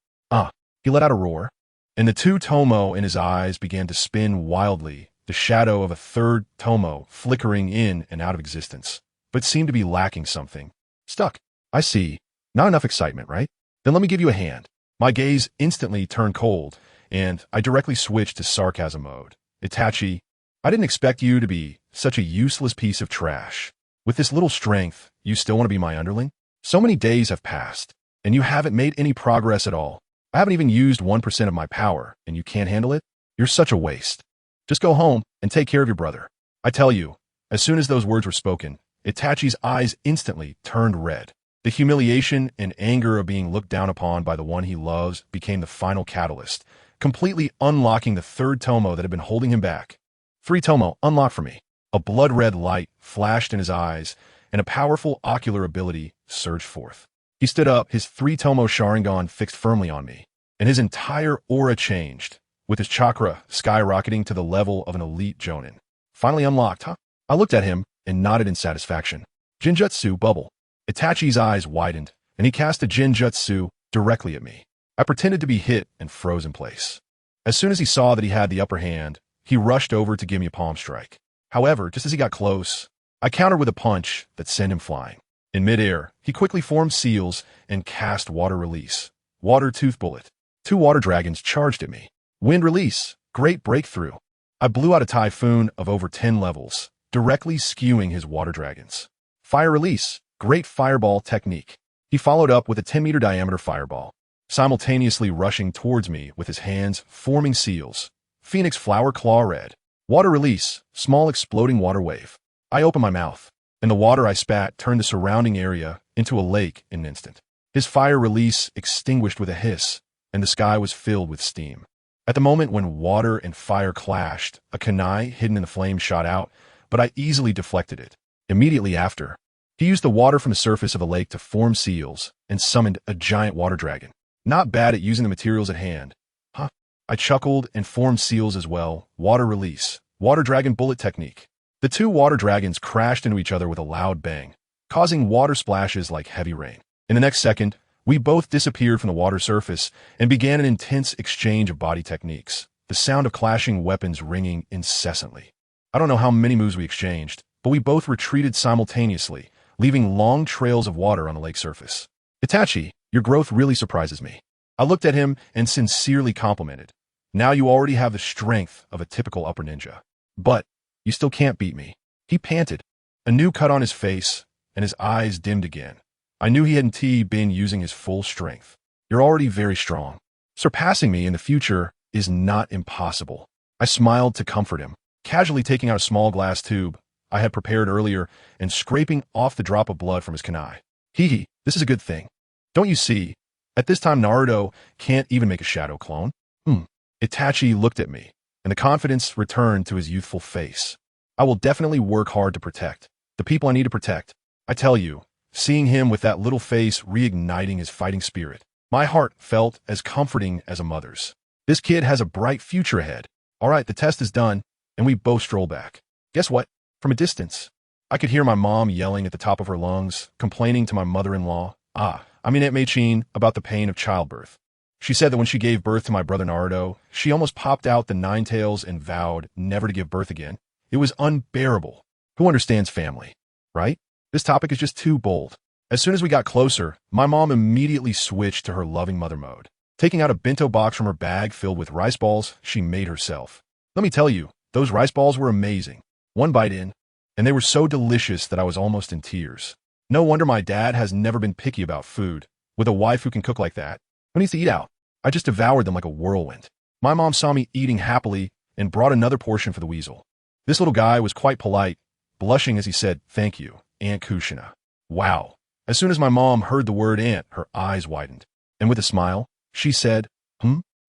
He let out a roar, and the two Tomo in his eyes began to spin wildly, the shadow of a third Tomo flickering in and out of existence, but seemed to be lacking something. Stuck. I see. Not enough excitement, right? Then let me give you a hand. My gaze instantly turned cold, and I directly switched to sarcasm mode. Itachi, I didn't expect you to be such a useless piece of trash. With this little strength, you still want to be my underling? So many days have passed, and you haven't made any progress at all. I haven't even used 1% of my power, and you can't handle it? You're such a waste. Just go home and take care of your brother. I tell you, as soon as those words were spoken, Itachi's eyes instantly turned red. The humiliation and anger of being looked down upon by the one he loves became the final catalyst, completely unlocking the third Tomo that had been holding him back. 3 Tomo, unlock for me. A blood-red light flashed in his eyes, and a powerful ocular ability surged forth. He stood up, his 3 Tomo Sharingan fixed firmly on me, and his entire aura changed, with his chakra skyrocketing to the level of an elite Jonin. Finally unlocked, huh? I looked at him and nodded in satisfaction. Jinjutsu bubble. Itachi's eyes widened, and he cast a Jinjutsu directly at me. I pretended to be hit and froze in place. As soon as he saw that he had the upper hand, he rushed over to give me a palm strike. However, just as he got close, I countered with a punch that sent him flying. In midair, he quickly formed seals and cast water release. Water tooth bullet. 2 water dragons charged at me. Wind release. Great breakthrough. I blew out a typhoon of over 10 levels, directly skewing his water dragons. Fire release. Great fireball technique. He followed up with a 10-meter diameter fireball, simultaneously rushing towards me with his hands forming seals. Phoenix flower claw red. Water release. Small exploding water wave. I opened my mouth, and the water I spat turned the surrounding area into a lake in an instant. His fire release extinguished with a hiss, and the sky was filled with steam. At the moment when water and fire clashed, a kunai hidden in the flames shot out, but I easily deflected it. Immediately after, he used the water from the surface of a lake to form seals and summoned a giant water dragon. Not bad at using the materials at hand. Huh? I chuckled and formed seals as well. Water release. Water dragon bullet technique. The 2 water dragons crashed into each other with a loud bang, causing water splashes like heavy rain. In the next second, we both disappeared from the water surface and began an intense exchange of body techniques, the sound of clashing weapons ringing incessantly. I don't know how many moves we exchanged, but we both retreated simultaneously, leaving long trails of water on the lake surface. Itachi, your growth really surprises me. I looked at him and sincerely complimented. Now you already have the strength of a typical upper ninja. But you still can't beat me. He panted, a new cut on his face, and his eyes dimmed again. I knew he hadn't been using his full strength. You're already very strong. Surpassing me in the future is not impossible. I smiled to comfort him, casually taking out a small glass tube I had prepared earlier and scraping off the drop of blood from his kunai. Hee, this is a good thing. Don't you see? At this time, Naruto can't even make a shadow clone. Itachi looked at me, and the confidence returned to his youthful face. I will definitely work hard to protect the people I need to protect. I tell you, seeing him with that little face reigniting his fighting spirit, my heart felt as comforting as a mother's. This kid has a bright future ahead. All right, the test is done, and we both stroll back. Guess what? From a distance, I could hear my mom yelling at the top of her lungs, complaining to my mother-in-law, Aunt Mei-chin, about the pain of childbirth. She said that when she gave birth to my brother Naruto, she almost popped out the nine tails and vowed never to give birth again. It was unbearable. Who understands family, right? This topic is just too bold. As soon as we got closer, my mom immediately switched to her loving mother mode. Taking out a bento box from her bag filled with rice balls she made herself. Let me tell you, those rice balls were amazing. One bite in, and they were so delicious that I was almost in tears. No wonder my dad has never been picky about food. With a wife who can cook like that, who needs to eat out? I just devoured them like a whirlwind. My mom saw me eating happily and brought another portion for the weasel. This little guy was quite polite, blushing as he said, "Thank you, Aunt Kushina." Wow. As soon as my mom heard the word aunt, her eyes widened. And with a smile, she said,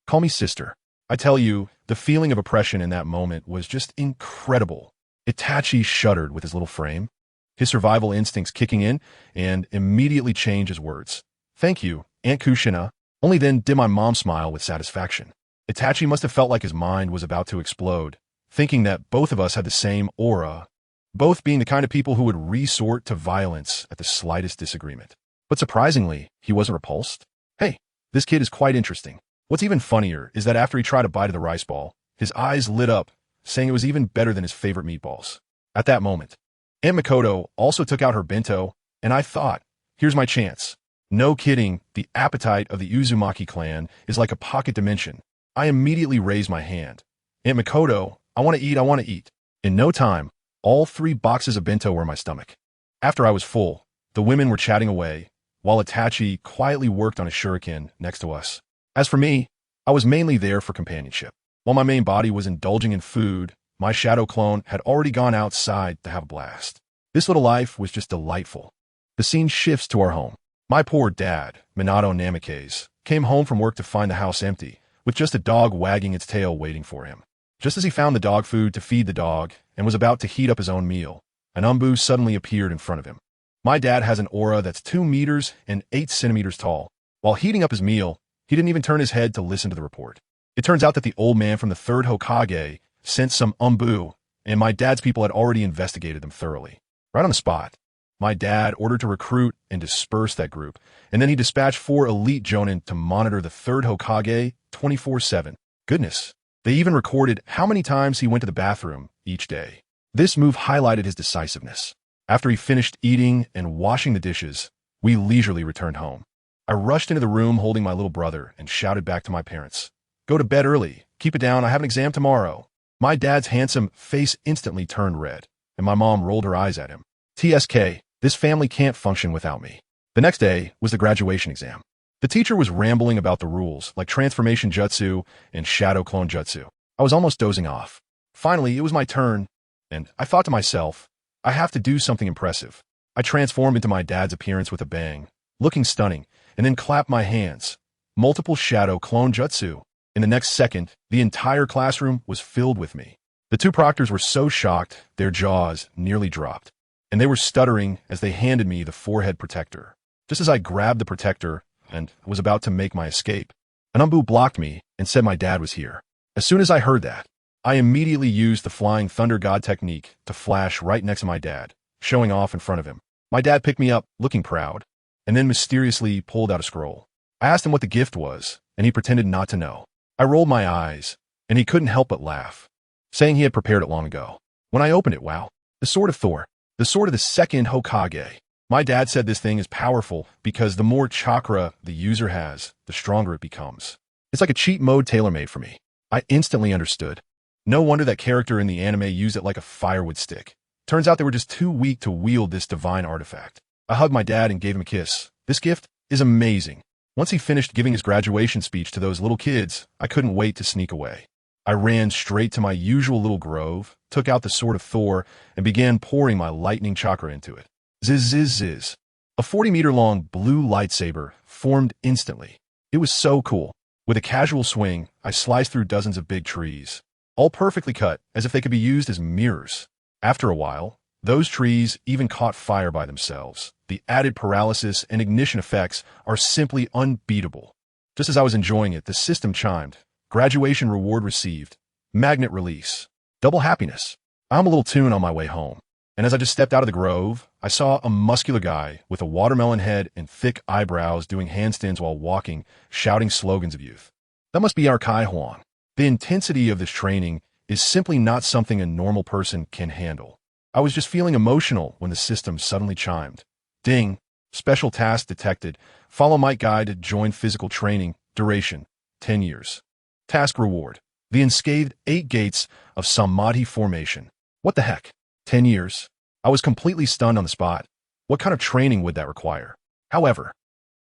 Call me sister. I tell you, the feeling of oppression in that moment was just incredible. Itachi shuddered with his little frame, his survival instincts kicking in, and immediately changed his words. "Thank you, Aunt Kushina." Only then did my mom smile with satisfaction. Itachi must have felt like his mind was about to explode, thinking that both of us had the same aura, both being the kind of people who would resort to violence at the slightest disagreement. But surprisingly, he wasn't repulsed. Hey, this kid is quite interesting. What's even funnier is that after he tried a bite of the rice ball, his eyes lit up, saying it was even better than his favorite meatballs. At that moment, Aunt Mikoto also took out her bento, and I thought, here's my chance. No kidding, the appetite of the Uzumaki clan is like a pocket dimension. I immediately raised my hand. "Aunt Mikoto, I want to eat. In no time, all 3 boxes of bento were in my stomach. After I was full, the women were chatting away, while Itachi quietly worked on a shuriken next to us. As for me, I was mainly there for companionship. While my main body was indulging in food, my shadow clone had already gone outside to have a blast. This little life was just delightful. The scene shifts to our home. My poor dad, Minato Namikaze, came home from work to find the house empty, with just a dog wagging its tail waiting for him. Just as he found the dog food to feed the dog and was about to heat up his own meal, an umbu suddenly appeared in front of him. My dad has an aura that's 2 meters and 8 centimeters tall. While heating up his meal, he didn't even turn his head to listen to the report. It turns out that the old man from the 3rd Hokage sent some umbu, and my dad's people had already investigated them thoroughly. Right on the spot, my dad ordered to recruit and disperse that group, and then he dispatched 4 elite jonin to monitor the 3rd Hokage 24/7. Goodness, they even recorded how many times he went to the bathroom each day. This move highlighted his decisiveness. After he finished eating and washing the dishes, we leisurely returned home. I rushed into the room holding my little brother and shouted back to my parents, "Go to bed early. Keep it down. I have an exam tomorrow." My dad's handsome face instantly turned red, and my mom rolled her eyes at him. TSK, this family can't function without me. The next day was the graduation exam. The teacher was rambling about the rules, like transformation jutsu and shadow clone jutsu. I was almost dozing off. Finally, it was my turn, and I thought to myself, I have to do something impressive. I transformed into my dad's appearance with a bang, looking stunning, and then clapped my hands. Multiple shadow clone jutsu. In the next second, the entire classroom was filled with me. The 2 proctors were so shocked, their jaws nearly dropped, and they were stuttering as they handed me the forehead protector. Just as I grabbed the protector and was about to make my escape, an umbu blocked me and said my dad was here. As soon as I heard that, I immediately used the Flying Thunder God technique to flash right next to my dad, showing off in front of him. My dad picked me up, looking proud, and then mysteriously pulled out a scroll. I asked him what the gift was, and he pretended not to know. I rolled my eyes, and he couldn't help but laugh, saying he had prepared it long ago. When I opened it, wow, the Sword of Thor, the sword of the 2nd Hokage. My dad said this thing is powerful because the more chakra the user has, the stronger it becomes. It's like a cheat mode tailor-made for me. I instantly understood. No wonder that character in the anime used it like a firewood stick. Turns out they were just too weak to wield this divine artifact. I hugged my dad and gave him a kiss. This gift is amazing. Once he finished giving his graduation speech to those little kids, I couldn't wait to sneak away. I ran straight to my usual little grove, took out the Sword of Thor, and began pouring my lightning chakra into it. Ziz, ziz, ziz. A 40-meter-long blue lightsaber formed instantly. It was so cool. With a casual swing, I sliced through dozens of big trees, all perfectly cut, as if they could be used as mirrors. After a while, those trees even caught fire by themselves. The added paralysis and ignition effects are simply unbeatable. Just as I was enjoying it, the system chimed. Graduation reward received. Magnet release. Double happiness. I'm a little tuned on my way home. And as I just stepped out of the grove, I saw a muscular guy with a watermelon head and thick eyebrows doing handstands while walking, shouting slogans of youth. That must be our Kai Huang. The intensity of this training is simply not something a normal person can handle. I was just feeling emotional when the system suddenly chimed. Ding. Special task detected. Follow Might Guide to join physical training. Duration. 10 years. Task reward. The unscathed 8 gates of Samadhi formation. What the heck? 10 years? I was completely stunned on the spot. What kind of training would that require? However,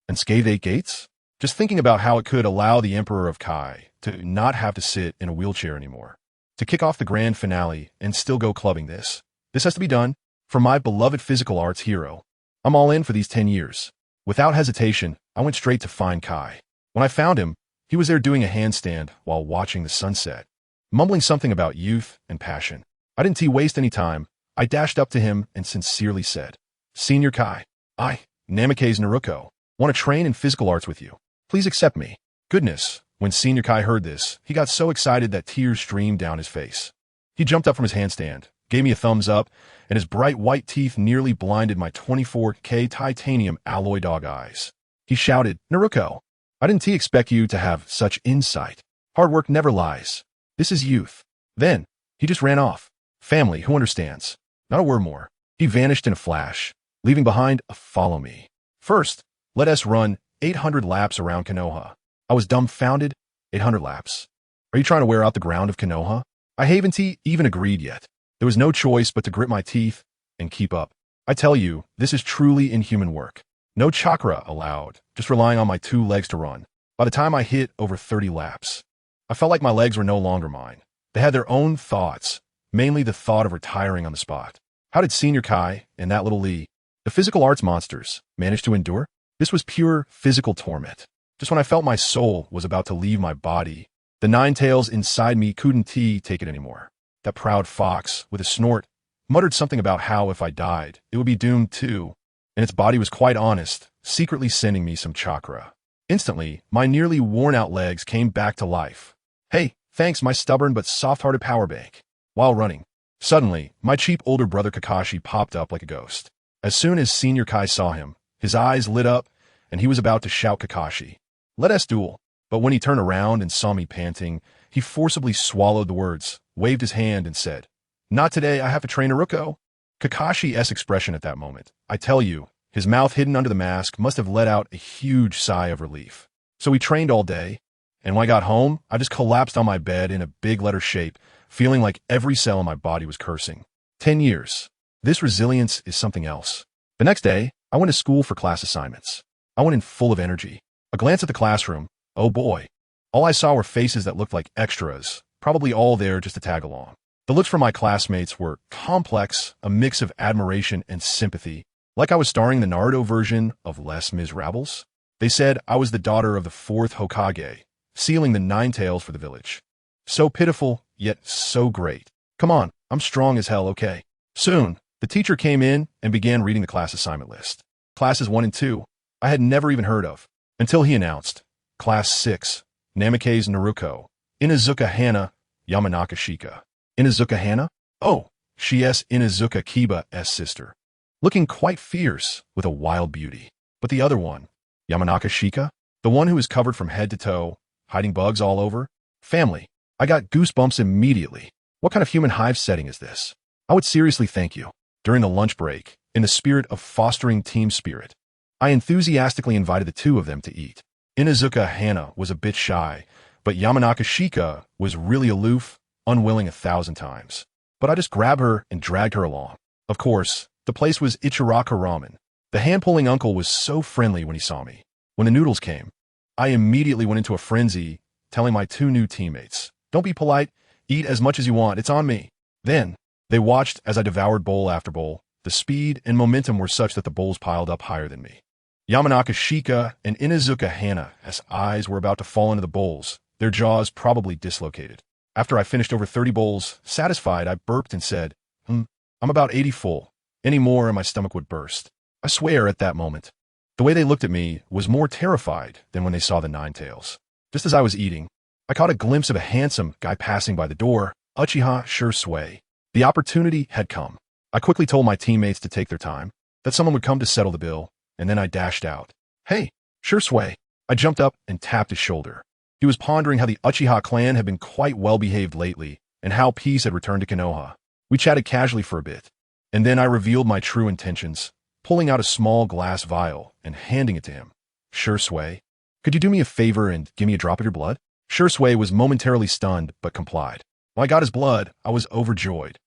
unscathed 8 gates? Just thinking about how it could allow the Emperor of Kai to not have to sit in a wheelchair anymore. To kick off the grand finale and still go clubbing this. This has to be done for my beloved physical arts hero. I'm all in for these 10 years. Without hesitation, I went straight to find Kai. When I found him, he was there doing a handstand while watching the sunset, mumbling something about youth and passion. I didn't waste any time. I dashed up to him and sincerely said, Senior Kai, I, Naruko, want to train in physical arts with you. Please accept me. Goodness, when Senior Kai heard this, he got so excited that tears streamed down his face. He jumped up from his handstand, gave me a thumbs up, and his bright white teeth nearly blinded my 24K titanium alloy dog eyes. He shouted, Naruko, I didn't expect you to have such insight. Hard work never lies. This is youth. Then, he just ran off. Family, who understands? Not a word more. He vanished in a flash, leaving behind a follow me. First, let us run 800 laps around Konoha. I was dumbfounded. 800 laps. Are you trying to wear out the ground of Konoha? I haven't even agreed yet. There was no choice but to grit my teeth and keep up. I tell you, this is truly inhuman work. No chakra allowed, just relying on my 2 legs to run. By the time I hit over 30 laps, I felt like my legs were no longer mine. They had their own thoughts, mainly the thought of retiring on the spot. How did Senior Kai and that little Lee, the physical arts monsters, manage to endure? This was pure physical torment. Just when I felt my soul was about to leave my body, the 9 tails inside me couldn't take it anymore. That proud fox, with a snort, muttered something about how if I died, it would be doomed too, and its body was quite honest, secretly sending me some chakra. Instantly, my nearly worn-out legs came back to life. Hey, thanks my stubborn but soft-hearted power bank. While running, suddenly, my cheap older brother Kakashi popped up like a ghost. As soon as Senior Kai saw him, his eyes lit up, and he was about to shout Kakashi, let us duel. But when he turned around and saw me panting, he forcibly swallowed the words, waved his hand, and said, Not today, I have to train Naruko. Kakashi's expression at that moment, I tell you, his mouth hidden under the mask must have let out a huge sigh of relief. So we trained all day, and when I got home, I just collapsed on my bed in a big letter shape, feeling like every cell in my body was cursing. 10 years. This resilience is something else. The next day, I went to school for class assignments. I went in full of energy. A glance at the classroom, oh boy. All I saw were faces that looked like extras, probably all there just to tag along. The looks from my classmates were complex, a mix of admiration and sympathy, like I was starring the Naruto version of Les Miserables. They said I was the daughter of the 4th Hokage, sealing the 9 tails for the village. So pitiful, yet so great. Come on, I'm strong as hell, okay? Soon, the teacher came in and began reading the class assignment list. Classes 1 and 2, I had never even heard of, until he announced, Class 6, Namikaze Naruko, Inuzuka Hana, Yamanaka Shika. Inuzuka Hana? Oh, she is Inuzuka Kiba's sister. Looking quite fierce, with a wild beauty. But the other one, Yamanaka Shika? The one who is covered from head to toe, hiding bugs all over? Family. I got goosebumps immediately. What kind of human hive setting is this? I would seriously thank you. During the lunch break, in the spirit of fostering team spirit, I enthusiastically invited the 2 of them to eat. Inuzuka Hana was a bit shy, but Yamanaka Shika was really aloof, unwilling 1,000 times. But I just grabbed her and dragged her along. Of course, the place was Ichiraka Ramen. The hand-pulling uncle was so friendly when he saw me. When the noodles came, I immediately went into a frenzy, telling my 2 new teammates, Don't be polite, eat as much as you want, it's on me. Then, they watched as I devoured bowl after bowl, The speed and momentum were such that the bulls piled up higher than me. Yamanaka Shika and Inuzuka Hana's eyes were about to fall into the bowls, their jaws probably dislocated. After I finished over 30 bowls, satisfied, I burped and said, I'm about 80 full. Any more and my stomach would burst. I swear at that moment. The way they looked at me was more terrified than when they saw the nine tails. Just as I was eating, I caught a glimpse of a handsome guy passing by the door, Uchiha Shursui. The opportunity had come. I quickly told my teammates to take their time, that someone would come to settle the bill, and then I dashed out. Hey, Shursui. I jumped up and tapped his shoulder. He was pondering how the Uchiha clan had been quite well-behaved lately, and how peace had returned to Konoha. We chatted casually for a bit, and then I revealed my true intentions, pulling out a small glass vial and handing it to him. Shursui, could you do me a favor and give me a drop of your blood? Shursui was momentarily stunned, but complied. When I got his blood, I was overjoyed.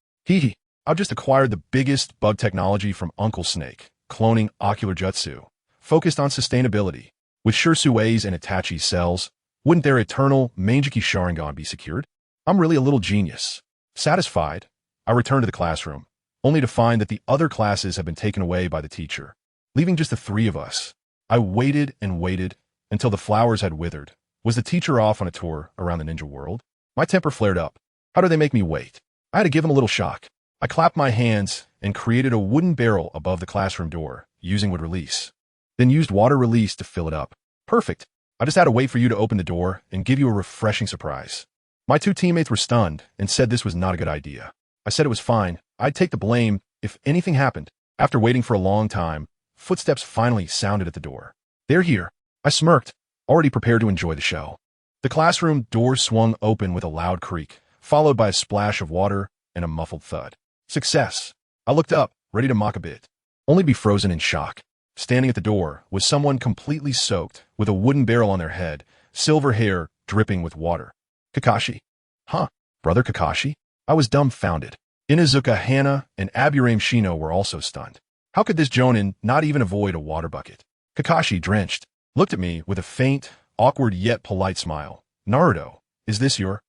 I've just acquired the biggest bug technology from Uncle Snake, cloning ocular jutsu, focused on sustainability. With Shursui's and Itachi's cells, wouldn't their eternal Mangeki Sharingan be secured? I'm really a little genius. Satisfied, I returned to the classroom, only to find that the other classes had been taken away by the teacher, leaving just the three of us. I waited and waited until the flowers had withered. Was the teacher off on a tour around the ninja world? My temper flared up. How do they make me wait? I had to give him a little shock. I clapped my hands and created a wooden barrel above the classroom door, using wood release. Then used water release to fill it up. Perfect. I just had to wait for you to open the door and give you a refreshing surprise. My two teammates were stunned and said this was not a good idea. I said it was fine. I'd take the blame if anything happened. After waiting for a long time, footsteps finally sounded at the door. They're here. I smirked, already prepared to enjoy the show. The classroom door swung open with a loud creak, followed by a splash of water and a muffled thud. Success. I looked up, ready to mock a bit, only to be frozen in shock. Standing at the door was someone completely soaked, with a wooden barrel on their head, silver hair dripping with water. Kakashi. Huh, brother Kakashi? I was dumbfounded. Inuzuka Hana and Aburame Shino were also stunned. How could this jonin not even avoid a water bucket? Kakashi, drenched, looked at me with a faint, awkward yet polite smile. Naruto, is this your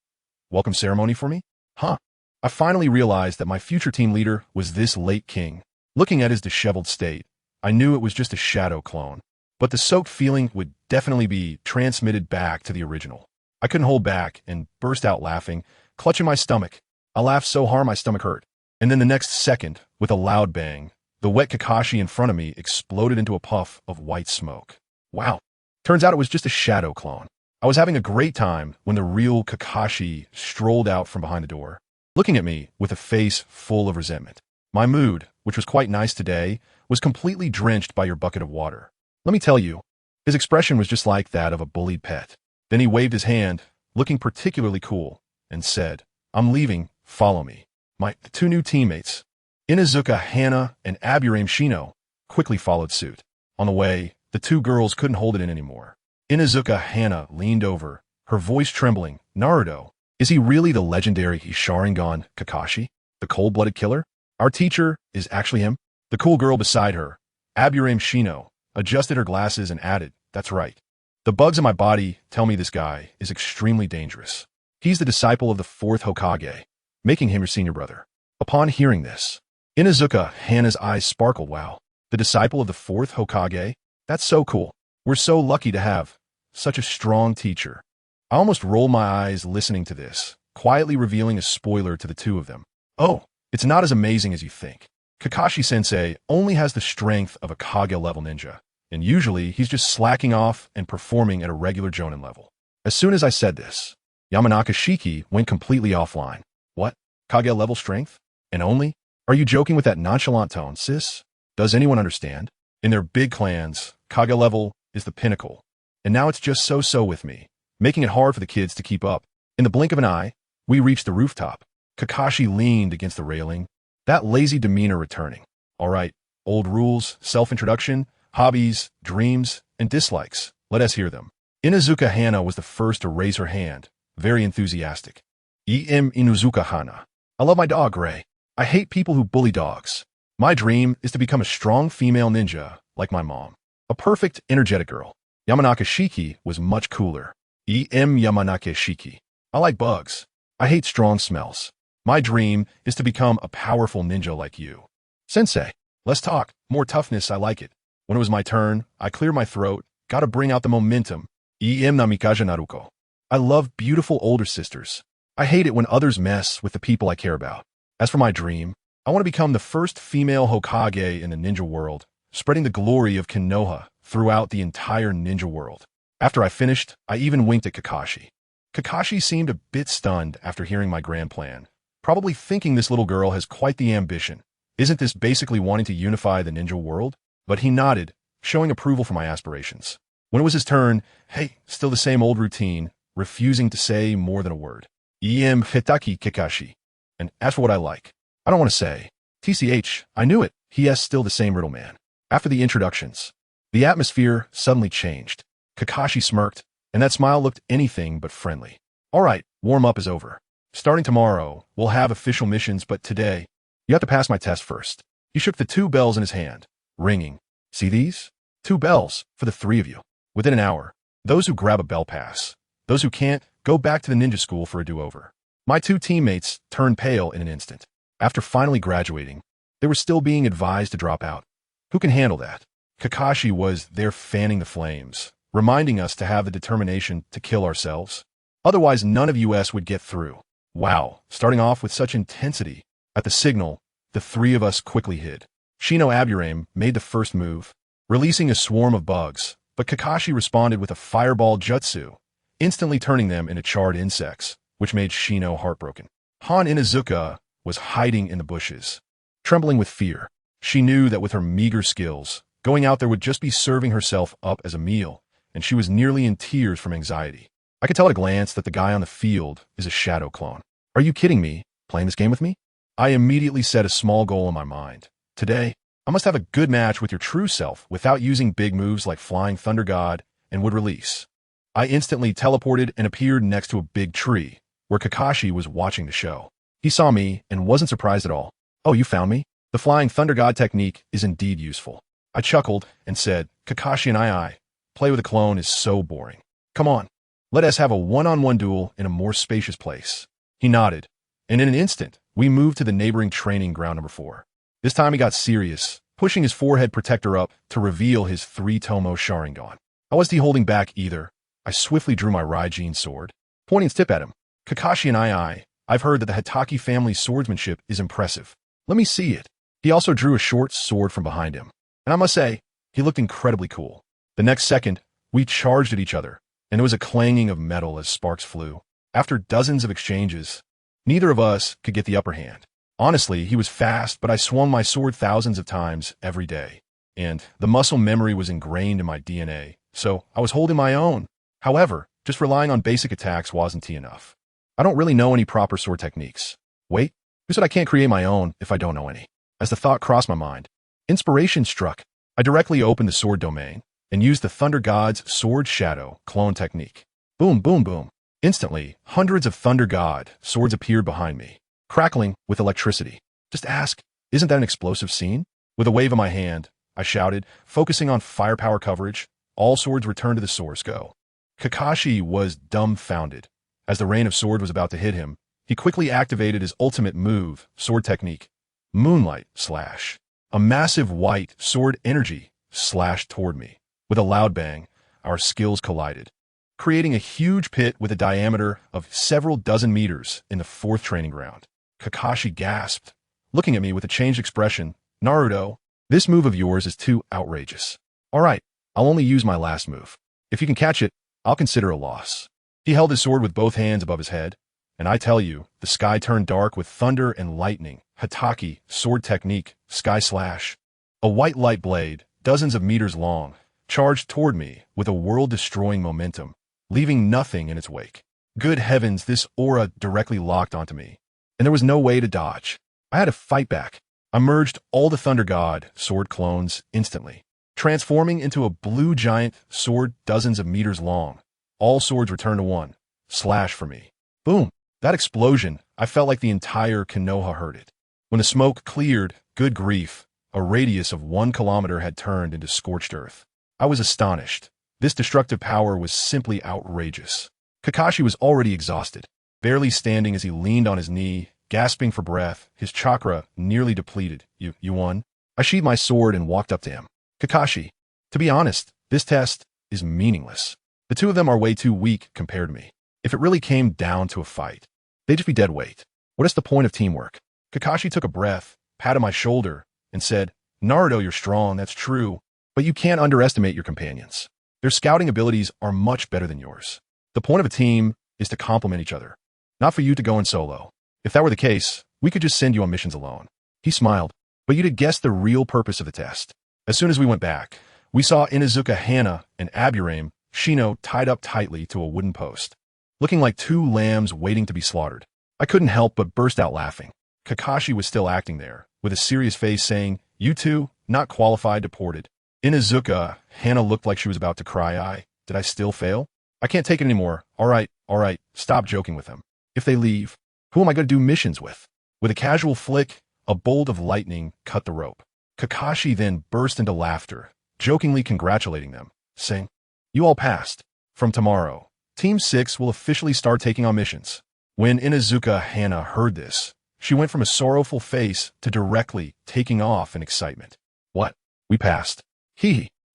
welcome ceremony for me? Huh. I finally realized that my future team leader was this late king. Looking at his disheveled state, I knew it was just a shadow clone, but the soaked feeling would definitely be transmitted back to the original. I couldn't hold back and burst out laughing, clutching my stomach. I laughed so hard my stomach hurt. And then the next second, with a loud bang, the wet Kakashi in front of me exploded into a puff of white smoke. Wow. Turns out it was just a shadow clone. I was having a great time when the real Kakashi strolled out from behind the door, looking at me with a face full of resentment. My mood, which was quite nice today, was completely drenched by your bucket of water. Let me tell you, his expression was just like that of a bullied pet. Then he waved his hand, looking particularly cool, and said, I'm leaving, follow me. The two new teammates, Inuzuka Hana and Aburame Shino, quickly followed suit. On the way, the two girls couldn't hold it in anymore. Inuzuka Hana leaned over, her voice trembling. Naruto, is he really the legendary Sharingan Kakashi, the cold-blooded killer? Our teacher is actually him? The cool girl beside her, Aburame Shino, adjusted her glasses and added, that's right. The bugs in my body tell me this guy is extremely dangerous. He's the disciple of the fourth Hokage, making him your senior brother. Upon hearing this, Inuzuka Hana's eyes sparkled. Wow, the disciple of the fourth Hokage? That's so cool. We're so lucky to have such a strong teacher. I almost rolled my eyes listening to this, quietly revealing a spoiler to the two of them. Oh, it's not as amazing as you think. Kakashi-sensei only has the strength of a Kage-level ninja, and usually he's just slacking off and performing at a regular Jonin level. As soon as I said this, Yamanaka Shiki went completely offline. What? Kage-level strength? And only? Are you joking with that nonchalant tone, sis? Does anyone understand? In their big clans, Kage-level is the pinnacle, and now it's just so-so with me, making it hard for the kids to keep up. In the blink of an eye, we reached the rooftop. Kakashi leaned against the railing, that lazy demeanor returning. All right, old rules, self-introduction, hobbies, dreams, and dislikes. Let us hear them. Inuzuka Hana was the first to raise her hand, very enthusiastic. Inuzuka Hana. I love my dog, Gray. I hate people who bully dogs. My dream is to become a strong female ninja, like my mom. A perfect, energetic girl. Yamanaka Shiki was much cooler. Yamanaka Shiki. I like bugs. I hate strong smells. My dream is to become a powerful ninja like you. Sensei, Less talk, more toughness, I like it. When it was my turn, I cleared my throat, gotta bring out the momentum. Namikaze Naruko. I love beautiful older sisters. I hate it when others mess with the people I care about. As for my dream, I want to become the first female Hokage in the ninja world, spreading the glory of Konoha throughout the entire ninja world. After I finished, I even winked at Kakashi. Kakashi seemed a bit stunned after hearing my grand plan, probably thinking this little girl has quite the ambition. Isn't this basically wanting to unify the ninja world? But he nodded, showing approval for my aspirations. When it was his turn, hey, still the same old routine, refusing to say more than a word. Hitaki Kakashi. And as for what I like, I don't want to say. TCH, I knew it. He is still the same riddle man. After the introductions, the atmosphere suddenly changed. Kakashi smirked, and that smile looked anything but friendly. All right, warm-up is over. Starting tomorrow, we'll have official missions, but today, you have to pass my test first. He shook the 2 bells in his hand, ringing. See these? 2 bells for the 3 of you. Within an hour, those who grab a bell pass. Those who can't, go back to the ninja school for a do-over. My 2 teammates turned pale in an instant. After finally graduating, they were still being advised to drop out. Who can handle that? Kakashi was there fanning the flames, reminding us to have the determination to kill ourselves. Otherwise, none of us would get through. Wow, starting off with such intensity. At the signal, the 3 of us quickly hid. Shino Aburame made the first move, releasing a swarm of bugs, but Kakashi responded with a fireball jutsu, instantly turning them into charred insects, which made Shino heartbroken. Han Inazuka was hiding in the bushes, trembling with fear. She knew that with her meager skills, going out there would just be serving herself up as a meal, and she was nearly in tears from anxiety. I could tell at a glance that the guy on the field is a shadow clone. Are you kidding me? Playing this game with me? I immediately set a small goal in my mind. Today, I must have a good match with your true self without using big moves like Flying Thunder God and Wood Release. I instantly teleported and appeared next to a big tree, where Kakashi was watching the show. He saw me and wasn't surprised at all. Oh, you found me? The Flying Thunder God technique is indeed useful. I chuckled and said, Kakashi and I, play with a clone is so boring. Come on, let us have a one-on-one duel in a more spacious place. He nodded, and in an instant, we moved to the neighboring training ground number 4. This time he got serious, pushing his forehead protector up to reveal his 3-tomo Sharingan. I wasn't holding back either. I swiftly drew my Raijin sword, pointing its tip at him. Kakashi and I've heard that the Hitaki family's swordsmanship is impressive. Let me see it. He also drew a short sword from behind him, and I must say, he looked incredibly cool. The next second, we charged at each other, and it was a clanging of metal as sparks flew. After dozens of exchanges, neither of us could get the upper hand. Honestly, he was fast, but I swung my sword thousands of times every day, and the muscle memory was ingrained in my DNA, so I was holding my own. However, just relying on basic attacks wasn't enough. I don't really know any proper sword techniques. Wait, who said I can't create my own if I don't know any? As the thought crossed my mind, inspiration struck. I directly opened the sword domain and used the Thunder God's Sword Shadow clone technique. Boom, boom, boom. Instantly, hundreds of Thunder God swords appeared behind me, crackling with electricity. Just ask, isn't that an explosive scene? With a wave of my hand, I shouted, focusing on firepower coverage. All swords returned to the source. Go. Kakashi was dumbfounded. As the rain of sword was about to hit him, he quickly activated his ultimate move, sword technique, Moonlight Slash. A massive white sword energy slashed toward me. With a loud bang, our skills collided, creating a huge pit with a diameter of several dozen meters in the 4th training ground. Kakashi gasped, looking at me with a changed expression. Naruto, this move of yours is too outrageous. All right, I'll only use my last move. If you can catch it, I'll consider a loss. He held his sword with both hands above his head, and I tell you, the sky turned dark with thunder and lightning. Hitaki, sword technique, Sky Slash. A white light blade, dozens of meters long, charged toward me with a world-destroying momentum, leaving nothing in its wake. Good heavens, this aura directly locked onto me, and there was no way to dodge. I had to fight back. I merged all the Thunder God sword clones instantly, transforming into a blue giant sword dozens of meters long. All swords returned to one. Slash for me. Boom. That explosion, I felt like the entire Konoha heard it. When the smoke cleared, good grief, a radius of 1 kilometer had turned into scorched earth. I was astonished. This destructive power was simply outrageous. Kakashi was already exhausted, barely standing as he leaned on his knee, gasping for breath, his chakra nearly depleted. You won? I sheathed my sword and walked up to him. Kakashi, to be honest, this test is meaningless. The two of them are way too weak compared to me. If it really came down to a fight, they'd just be dead weight. What is the point of teamwork? Kakashi took a breath, patted my shoulder, and said, Naruto, you're strong, that's true, but you can't underestimate your companions. Their scouting abilities are much better than yours. The point of a team is to complement each other, not for you to go in solo. If that were the case, we could just send you on missions alone. He smiled, but you'd have guessed the real purpose of the test. As soon as we went back, we saw Inuzuka Hana and Aburame Shino tied up tightly to a wooden post, looking like two lambs waiting to be slaughtered. I couldn't help but burst out laughing. Kakashi was still acting there, with a serious face saying, you two, not qualified, deported. Inuzuka Hana looked like she was about to cry. Did I still fail? I can't take it anymore. All right, stop joking with them. If they leave, who am I going to do missions with? With a casual flick, a bolt of lightning cut the rope. Kakashi then burst into laughter, jokingly congratulating them, saying, you all passed. From tomorrow, Team 6 will officially start taking on missions. When Inuzuka Hana heard this, she went from a sorrowful face to directly taking off in excitement. What? We passed.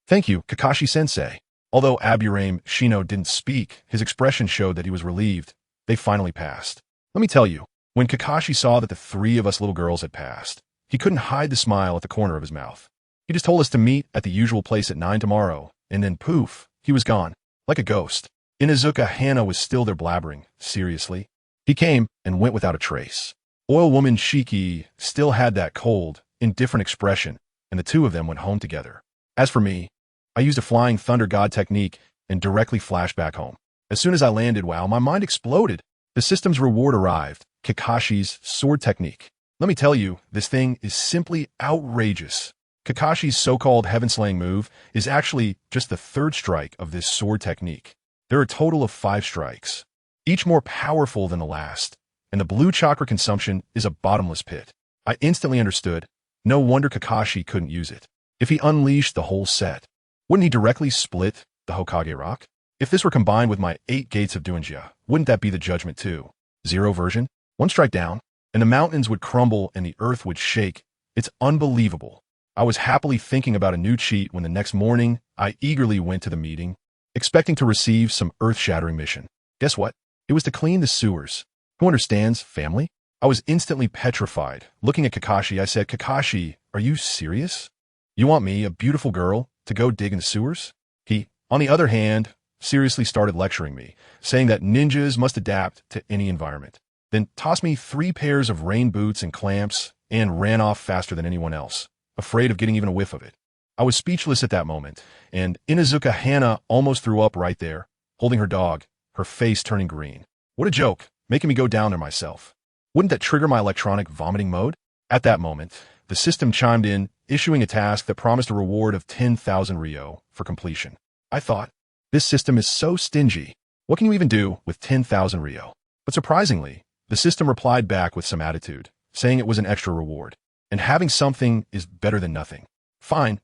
Thank you, Kakashi-sensei. Although Aburame Shino didn't speak, his expression showed that he was relieved. They finally passed. Let me tell you, when Kakashi saw that the three of us little girls had passed, he couldn't hide the smile at the corner of his mouth. He just told us to meet at the usual place at 9 tomorrow, and then poof, he was gone, like a ghost. Inuzuka Hana was still there blabbering, seriously. He came and went without a trace. Oil Woman Shiki still had that cold, indifferent expression, and the two of them went home together. As for me, I used a flying thunder god technique and directly flashed back home. As soon as I landed, wow, my mind exploded. The system's reward arrived, Kakashi's sword technique. Let me tell you, this thing is simply outrageous. Kakashi's so-called heaven-slaying move is actually just the third strike of this sword technique. There are a total of 5 strikes, each more powerful than the last, and the blue chakra consumption is a bottomless pit. I instantly understood. No wonder Kakashi couldn't use it. If he unleashed the whole set, wouldn't he directly split the Hokage Rock? If this were combined with my 8 gates of Duinja, wouldn't that be the judgment too? Zero version? 1 strike down, and the mountains would crumble and the earth would shake. It's unbelievable. I was happily thinking about a new cheat when the next morning I eagerly went to the meeting, expecting to receive some earth-shattering mission. Guess what? It was to clean the sewers. Who understands family? I was instantly petrified. Looking at Kakashi, I said, Kakashi, are you serious? You want me, a beautiful girl, to go dig in the sewers? He, on the other hand, seriously started lecturing me, saying that ninjas must adapt to any environment. Then tossed me 3 pairs of rain boots and clamps and ran off faster than anyone else, afraid of getting even a whiff of it. I was speechless at that moment, and Inuzuka Hana almost threw up right there, holding her dog, her face turning green. What a joke, making me go down there myself. Wouldn't that trigger my electronic vomiting mode? At that moment, the system chimed in, issuing a task that promised a reward of 10,000 Ryo for completion. I thought, this system is so stingy. What can you even do with 10,000 Ryo? But surprisingly, the system replied back with some attitude, saying it was an extra reward. And having something is better than nothing. Fine.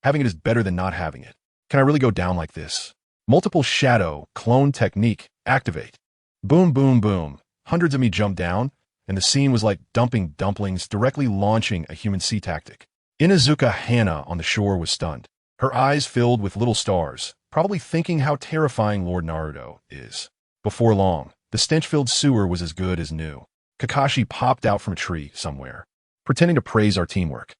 Having it is better than not having it. Can I really go down like this? Multiple shadow clone technique activate. Boom, boom, boom. Hundreds of me jumped down, and the scene was like dumping dumplings directly launching a human sea tactic. Inuzuka Hana on the shore was stunned. Her eyes filled with little stars, probably thinking how terrifying Lord Naruto is. Before long, the stench-filled sewer was as good as new. Kakashi popped out from a tree somewhere, pretending to praise our teamwork.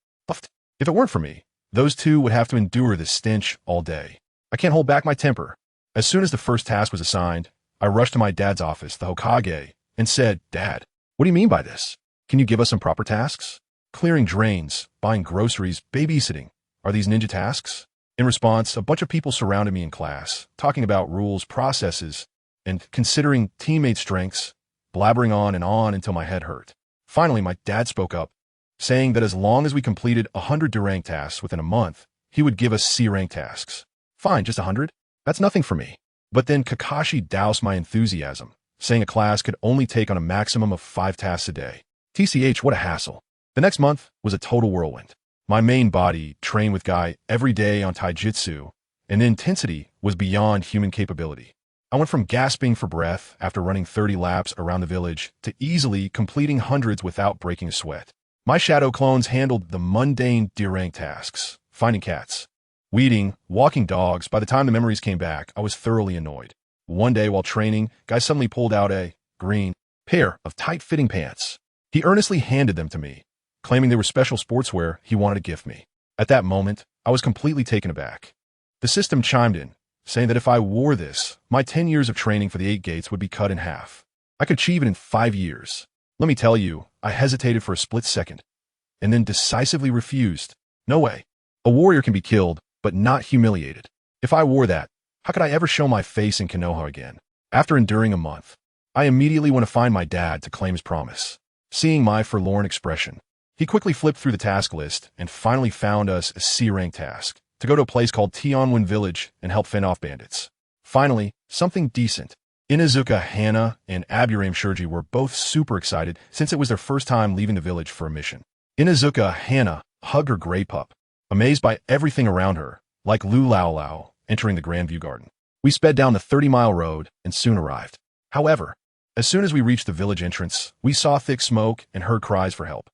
If it weren't for me, those two would have to endure this stench all day. I can't hold back my temper. As soon as the first task was assigned, I rushed to my dad's office, the Hokage, and said, Dad, what do you mean by this? Can you give us some proper tasks? Clearing drains, buying groceries, babysitting. Are these ninja tasks? In response, a bunch of people surrounded me in class, talking about rules, processes, and considering teammate strengths, blabbering on and on until my head hurt. Finally, my dad spoke up, saying that as long as we completed 100 D-rank tasks within a month, he would give us C-rank tasks. Fine, just 100? That's nothing for me. But then Kakashi doused my enthusiasm, saying a class could only take on a maximum of 5 tasks a day. TCH, what a hassle. The next month was a total whirlwind. My main body trained with Guy every day on taijutsu, and the intensity was beyond human capability. I went from gasping for breath after running 30 laps around the village to easily completing hundreds without breaking a sweat. My shadow clones handled the mundane D-rank tasks, finding cats, weeding, walking dogs. By the time the memories came back, I was thoroughly annoyed. One day while training, Guy suddenly pulled out a green pair of tight-fitting pants. He earnestly handed them to me, claiming they were special sportswear he wanted to gift me. At that moment, I was completely taken aback. The system chimed in, saying that if I wore this, my 10 years of training for the 8 gates would be cut in half. I could achieve it in 5 years. Let me tell you, I hesitated for a split second, and then decisively refused. No way. A warrior can be killed, but not humiliated. If I wore that, how could I ever show my face in Konoha again? After enduring a month, I immediately went to find my dad to claim his promise. Seeing my forlorn expression, he quickly flipped through the task list and finally found us a C-rank task, to go to a place called Tionwin Village and help fend off bandits. Finally, something decent. Inuzuka Hana and Aburame Shurji were both super excited since it was their first time leaving the village for a mission. Inuzuka Hana hugged her gray pup, amazed by everything around her, like Lu Lao Lao entering the Grand View Garden. We sped down the 30-mile road and soon arrived. However, as soon as we reached the village entrance, we saw thick smoke and heard cries for help.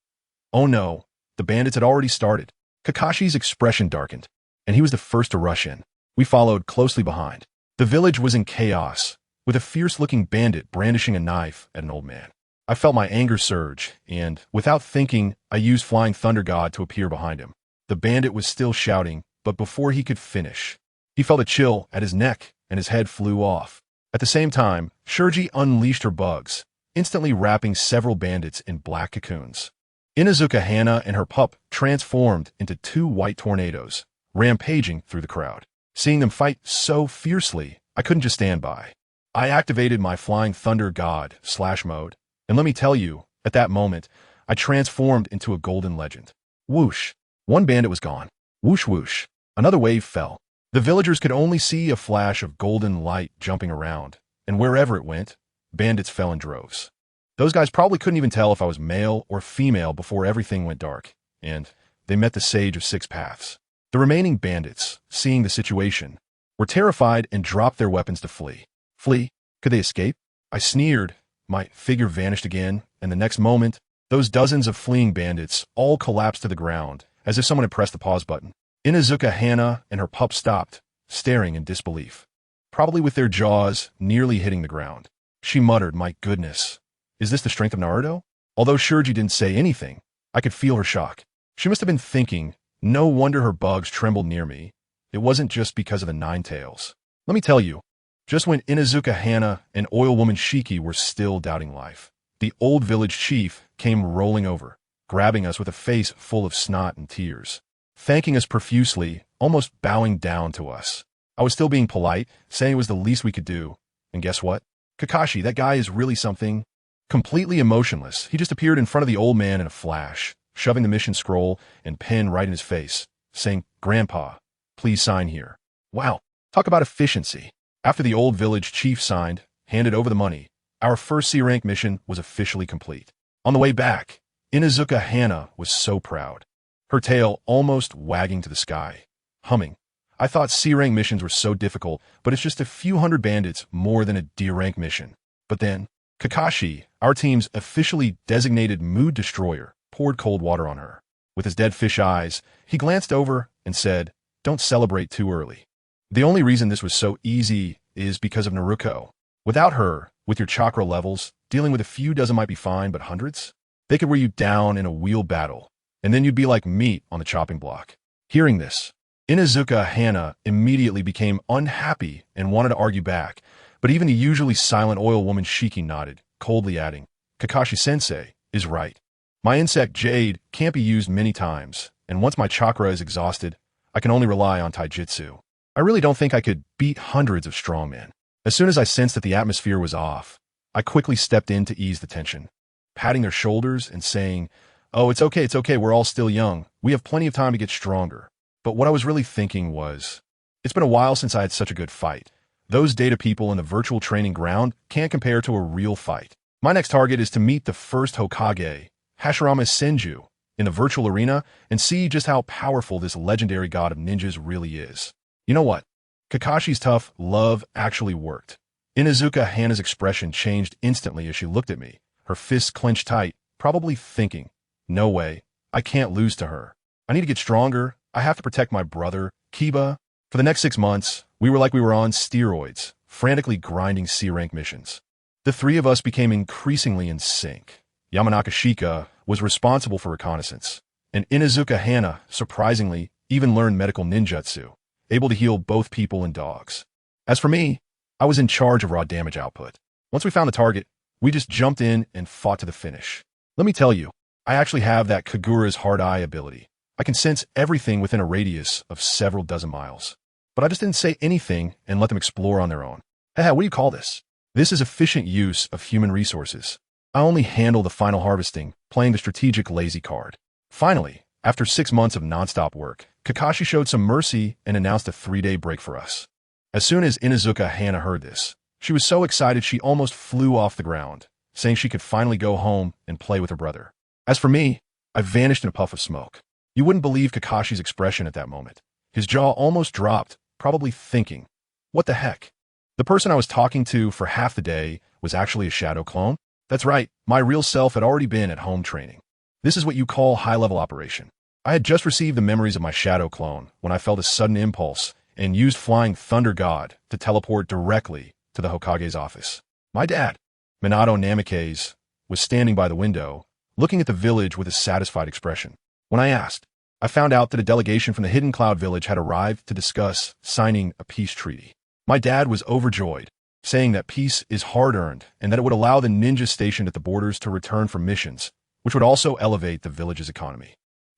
Oh no, the bandits had already started. Kakashi's expression darkened, and he was the first to rush in. We followed closely behind. The village was in chaos, with a fierce-looking bandit brandishing a knife at an old man. I felt my anger surge, and, without thinking, I used Flying Thunder God to appear behind him. The bandit was still shouting, but before he could finish, he felt a chill at his neck, and his head flew off. At the same time, Shurji unleashed her bugs, instantly wrapping several bandits in black cocoons. Inuzuka Hana and her pup transformed into 2 white tornadoes, rampaging through the crowd. Seeing them fight so fiercely, I couldn't just stand by. I activated my Flying Thunder God / mode, and let me tell you, at that moment, I transformed into a golden legend. Whoosh! One bandit was gone. Whoosh whoosh! Another wave fell. The villagers could only see a flash of golden light jumping around, and wherever it went, bandits fell in droves. Those guys probably couldn't even tell if I was male or female before everything went dark, and they met the Sage of 6 Paths. The remaining bandits, seeing the situation, were terrified and dropped their weapons to flee. Flee? Could they escape? I sneered. My figure vanished again, and the next moment, those dozens of fleeing bandits all collapsed to the ground, as if someone had pressed the pause button. Inuzuka Hana and her pup stopped, staring in disbelief, probably with their jaws nearly hitting the ground. She muttered, "My goodness, is this the strength of Naruto?" Although Shurji didn't say anything, I could feel her shock. She must have been thinking, no wonder her bugs trembled near me. It wasn't just because of the 9 tails. Let me tell you, just when Inuzuka Hana and Oil Woman Shiki were still doubting life, the old village chief came rolling over, grabbing us with a face full of snot and tears, thanking us profusely, almost bowing down to us. I was still being polite, saying it was the least we could do, and guess what? Kakashi, that guy is really something. Completely emotionless, he just appeared in front of the old man in a flash, shoving the mission scroll and pen right in his face, saying, "Grandpa, please sign here." Wow, talk about efficiency. After the old village chief signed, handed over the money, our first C-rank mission was officially complete. On the way back, Inuzuka Hana was so proud, her tail almost wagging to the sky, humming. I thought C-rank missions were so difficult, but it's just a few hundred bandits more than a D-rank mission. But then, Kakashi, our team's officially designated mood destroyer, poured cold water on her. With his dead fish eyes, he glanced over and said, "Don't celebrate too early. The only reason this was so easy is because of Naruko. Without her, with your chakra levels, dealing with a few dozen might be fine, but hundreds? They could wear you down in a wheel battle, and then you'd be like meat on the chopping block." Hearing this, Inuzuka Hana immediately became unhappy and wanted to argue back, but even the usually silent oil woman Shiki nodded, coldly adding, "Kakashi-sensei is right. My insect Jade can't be used many times, and once my chakra is exhausted, I can only rely on taijutsu. I really don't think I could beat hundreds of strongmen." As soon as I sensed that the atmosphere was off, I quickly stepped in to ease the tension, patting their shoulders and saying, "Oh, it's okay, we're all still young. We have plenty of time to get stronger." But what I was really thinking was, it's been a while since I had such a good fight. Those data people in the virtual training ground can't compare to a real fight. My next target is to meet the first Hokage, Hashirama Senju, in the virtual arena and see just how powerful this legendary god of ninjas really is. You know what? Kakashi's tough love actually worked. Inuzuka Hana's expression changed instantly as she looked at me, her fists clenched tight, probably thinking, No way. I can't lose to her. I need to get stronger. I have to protect my brother, Kiba. For the next 6 months, we were like we were on steroids, frantically grinding C-rank missions. The three of us became increasingly in sync. Yamanaka Shika was responsible for reconnaissance, and Inuzuka Hana, surprisingly, even learned medical ninjutsu, able to heal both people and dogs. As for me, I was in charge of raw damage output. Once we found the target, we just jumped in and fought to the finish. Let me tell you, I actually have that Kagura's hard eye ability. I can sense everything within a radius of several dozen miles. But I just didn't say anything and let them explore on their own. Hey, what do you call this? This is efficient use of human resources. I only handle the final harvesting, playing the strategic lazy card. Finally, after 6 months of nonstop work, Kakashi showed some mercy and announced a 3-day break for us. As soon as Inuzuka Hana heard this, she was so excited she almost flew off the ground, saying she could finally go home and play with her brother. As for me, I vanished in a puff of smoke. You wouldn't believe Kakashi's expression at that moment. His jaw almost dropped, probably thinking, what the heck? The person I was talking to for half the day was actually a shadow clone? That's right, my real self had already been at home training. This is what you call high-level operation. I had just received the memories of my shadow clone when I felt a sudden impulse and used Flying Thunder God to teleport directly to the Hokage's office. My dad, Minato Namikaze, was standing by the window, looking at the village with a satisfied expression. When I asked, I found out that a delegation from the Hidden Cloud village had arrived to discuss signing a peace treaty. My dad was overjoyed, saying that peace is hard-earned and that it would allow the ninjas stationed at the borders to return from missions, which would also elevate the village's economy.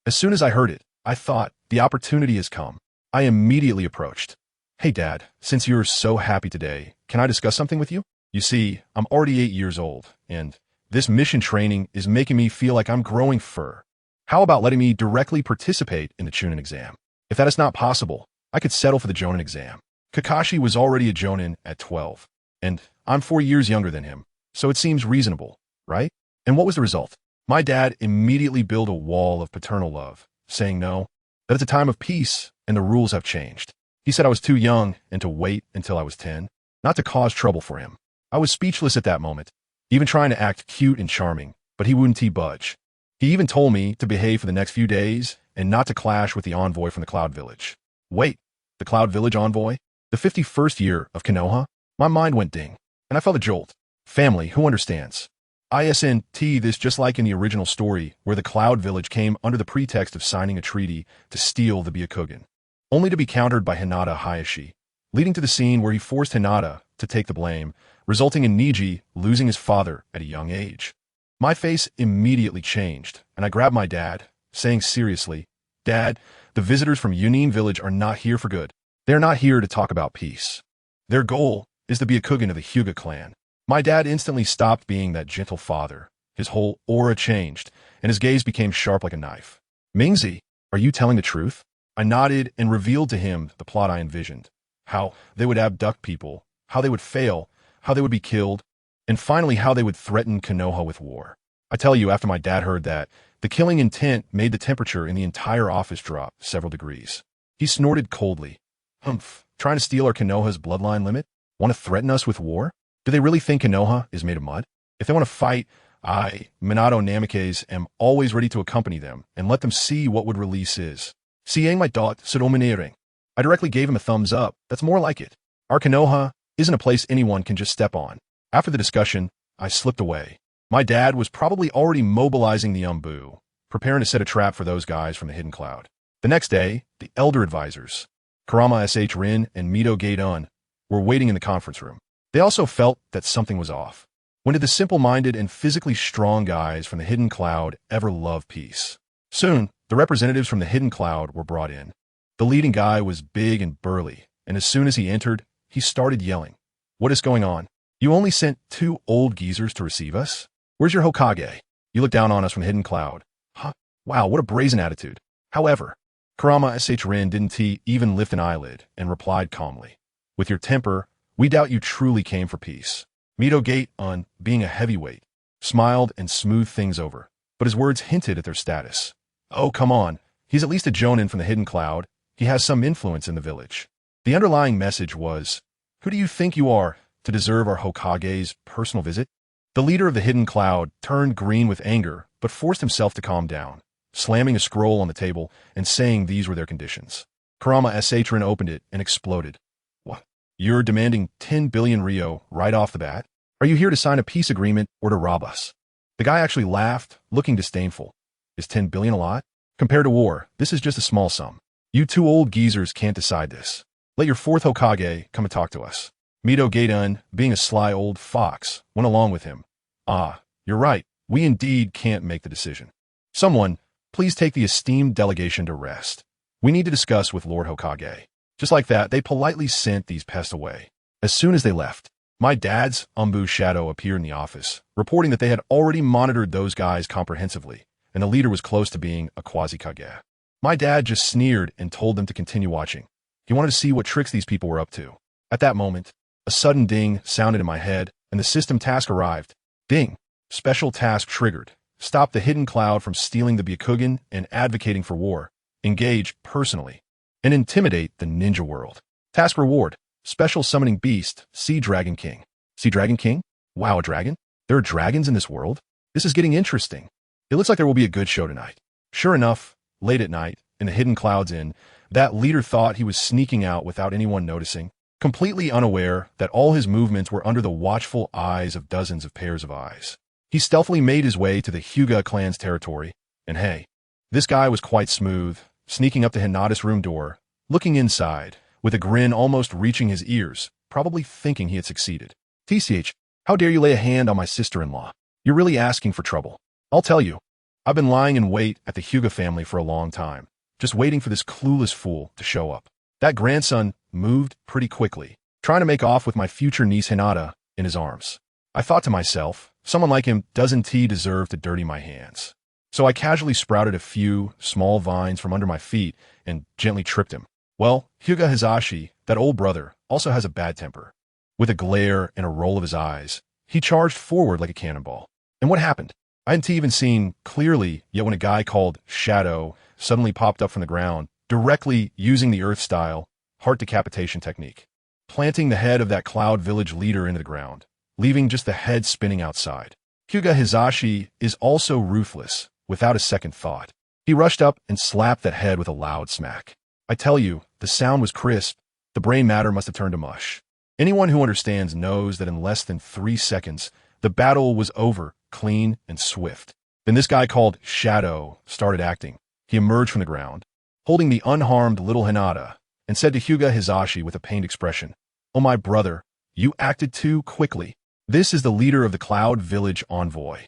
As soon as I heard it, I thought, the opportunity has come. I immediately approached. Hey, Dad, since you're so happy today, can I discuss something with you? You see, I'm already 8 years old, and this mission training is making me feel like I'm growing fur. How about letting me directly participate in the Chunin exam? If that is not possible, I could settle for the Jonin exam. Kakashi was already a Jonin at 12, and I'm 4 years younger than him, so it seems reasonable, right? And what was the result? My dad immediately built a wall of paternal love, saying no, that it's a time of peace and the rules have changed. He said I was too young and to wait until I was 10, not to cause trouble for him. I was speechless at that moment, even trying to act cute and charming, but he wouldn't budge. He even told me to behave for the next few days and not to clash with the envoy from the Cloud Village. Wait, the Cloud Village envoy? The 51st year of Konoha? My mind went ding, and I felt a jolt. Family, who understands? ISNT this just like in the original story where the Cloud Village came under the pretext of signing a treaty to steal the Byakugan, only to be countered by Hinata Hayashi, leading to the scene where he forced Hinata to take the blame, resulting in Niji losing his father at a young age. My face immediately changed, and I grabbed my dad, saying seriously, Dad, the visitors from Yunin Village are not here for good. They're not here to talk about peace. Their goal is the Byakugan of the Hyuga clan. My dad instantly stopped being that gentle father. His whole aura changed, and his gaze became sharp like a knife. Mingzi, are you telling the truth? I nodded and revealed to him the plot I envisioned. How they would abduct people, how they would fail, how they would be killed, and finally how they would threaten Konoha with war. I tell you, after my dad heard that, the killing intent made the temperature in the entire office drop several degrees. He snorted coldly. Humph, trying to steal our Konoha's bloodline limit? Want to threaten us with war? Do they really think Konoha is made of mud? If they want to fight, I, Minato Namikaze, am always ready to accompany them and let them see what would release is. Seeing my dot dominering. I directly gave him a thumbs up. That's more like it. Our Konoha isn't a place anyone can just step on. After the discussion, I slipped away. My dad was probably already mobilizing the Umbu, preparing to set a trap for those guys from the Hidden Cloud. The next day, the elder advisors, Kurama SH Rin and Mito Gaidon, were waiting in the conference room. They also felt that something was off. When did the simple-minded and physically strong guys from the Hidden Cloud ever love peace? Soon, the representatives from the Hidden Cloud were brought in. The leading guy was big and burly, and as soon as he entered, he started yelling. What is going on? You only sent 2 old geezers to receive us? Where's your Hokage? You look down on us from the Hidden Cloud. Huh? Wow, what a brazen attitude. However, Kurama SH Rin didn't even lift an eyelid and replied calmly. With your temper, we doubt you truly came for peace. Mito Gate, on being a heavyweight, smiled and smoothed things over, but his words hinted at their status. Oh, come on. He's at least a Jonin from the Hidden Cloud. He has some influence in the village. The underlying message was, who do you think you are to deserve our Hokage's personal visit? The leader of the hidden cloud turned green with anger, but forced himself to calm down, slamming a scroll on the table and saying these were their conditions. Kurama Satrin opened it and exploded. What? You're demanding 10 billion Rio right off the bat? Are you here to sign a peace agreement or to rob us? The guy actually laughed, looking disdainful. Is 10 billion a lot? Compared to war, this is just a small sum. You two old geezers can't decide this. Let your fourth Hokage come and talk to us. Mito Gaiden, being a sly old fox, went along with him. Ah, you're right. We indeed can't make the decision. Someone, please take the esteemed delegation to rest. We need to discuss with Lord Hokage. Just like that, they politely sent these pests away. As soon as they left, my dad's Umbu shadow appeared in the office, reporting that they had already monitored those guys comprehensively, and the leader was close to being a quasi-Kage. My dad just sneered and told them to continue watching. He wanted to see what tricks these people were up to. At that moment, a sudden ding sounded in my head, and the system task arrived. Ding. Special task triggered. Stop the hidden cloud from stealing the Byakugan and advocating for war. Engage personally. And intimidate the ninja world. Task reward. Special summoning beast, Sea Dragon King. Sea Dragon King? Wow, a dragon? There are dragons in this world? This is getting interesting. It looks like there will be a good show tonight. Sure enough, late at night, in the hidden clouds inn, that leader thought he was sneaking out without anyone noticing, completely unaware that all his movements were under the watchful eyes of dozens of pairs of eyes. He stealthily made his way to the Hyuga clan's territory, and hey, this guy was quite smooth, sneaking up to Hinata's room door, looking inside, with a grin almost reaching his ears, probably thinking he had succeeded. TCH, how dare you lay a hand on my sister-in-law? You're really asking for trouble. I'll tell you, I've been lying in wait at the Hyuga family for a long time, just waiting for this clueless fool to show up. That grandson moved pretty quickly, trying to make off with my future niece Hinata in his arms. I thought to myself, someone like him doesn't deserve to dirty my hands. So I casually sprouted a few small vines from under my feet and gently tripped him. Well, Hyuga Hizashi, that old brother, also has a bad temper. With a glare and a roll of his eyes, he charged forward like a cannonball. And what happened? I hadn't even seen clearly yet when a guy called Shadow suddenly popped up from the ground, directly using the Earth-style heart decapitation technique, planting the head of that Cloud Village leader into the ground, leaving just the head spinning outside. Hyuga Hizashi is also ruthless, without a second thought. He rushed up and slapped that head with a loud smack. I tell you, the sound was crisp. The brain matter must have turned to mush. Anyone who understands knows that in less than 3 seconds, the battle was over, clean and swift. Then this guy called Shadow started acting. He emerged from the ground, holding the unharmed little Hinata, and said to Hyuga Hizashi with a pained expression, "Oh my brother, you acted too quickly. This is the leader of the Cloud Village envoy.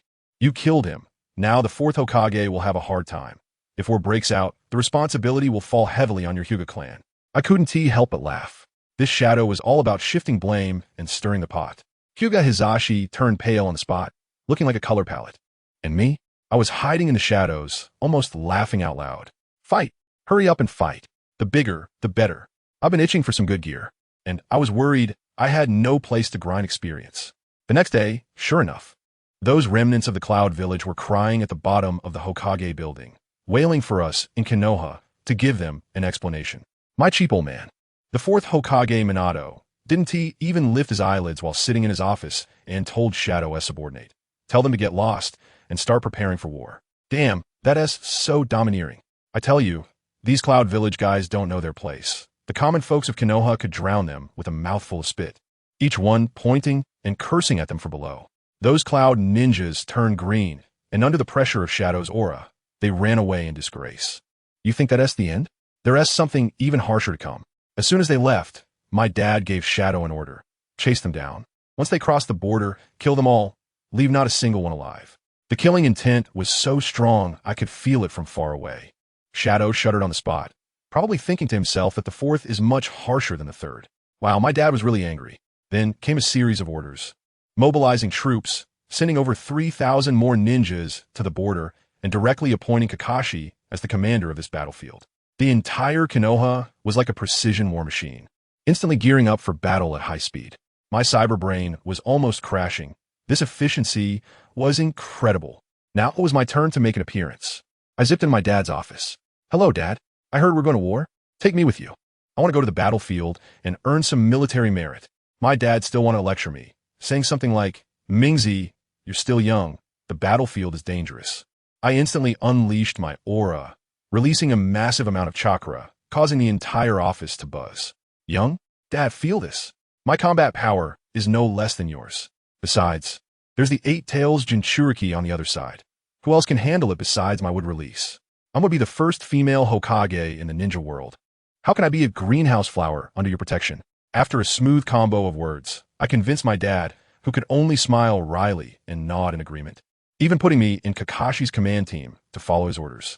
You killed him. Now the fourth Hokage will have a hard time. If war breaks out, the responsibility will fall heavily on your Hyuga clan." I couldn't help but laugh. This Shadow was all about shifting blame and stirring the pot. Hyuga Hizashi turned pale on the spot, looking like a color palette. And me? I was hiding in the shadows, almost laughing out loud. Fight! Hurry up and fight. The bigger, the better. I've been itching for some good gear, and I was worried I had no place to grind experience. The next day, sure enough, those remnants of the Cloud Village were crying at the bottom of the Hokage building, wailing for us in Konoha to give them an explanation. My cheap old man, the fourth Hokage Minato, didn't he even lift his eyelids while sitting in his office and told Shadow as subordinate, tell them to get lost and start preparing for war. Damn, that is so domineering. I tell you, these Cloud Village guys don't know their place. The common folks of Konoha could drown them with a mouthful of spit, each one pointing and cursing at them from below. Those Cloud ninjas turned green, and under the pressure of Shadow's aura, they ran away in disgrace. You think that's the end? There's something even harsher to come. As soon as they left, my dad gave Shadow an order. Chase them down. Once they cross the border, kill them all. Leave not a single one alive. The killing intent was so strong I could feel it from far away. Shadow shuddered on the spot, probably thinking to himself that the fourth is much harsher than the third. Wow, my dad was really angry. Then came a series of orders. Mobilizing troops, sending over 3,000 more ninjas to the border, and directly appointing Kakashi as the commander of this battlefield. The entire Konoha was like a precision war machine, instantly gearing up for battle at high speed. My cyber brain was almost crashing. This efficiency was incredible. Now it was my turn to make an appearance. I zipped in my dad's office. "Hello, Dad. I heard we're going to war. Take me with you. I want to go to the battlefield and earn some military merit." My dad still wanted to lecture me, saying something like, "Mingzi, you're still young. The battlefield is dangerous. I instantly unleashed my aura, releasing a massive amount of chakra, causing the entire office to buzz. Young? Dad, feel this. My combat power is no less than yours. Besides, there's the 8 Tails Jinchuriki on the other side. Who else can handle it besides my wood release? I'm going to be the first female Hokage in the ninja world. How can I be a greenhouse flower under your protection? After a smooth combo of words, I convinced my dad, who could only smile wryly and nod in agreement, even putting me in Kakashi's command team to follow his orders.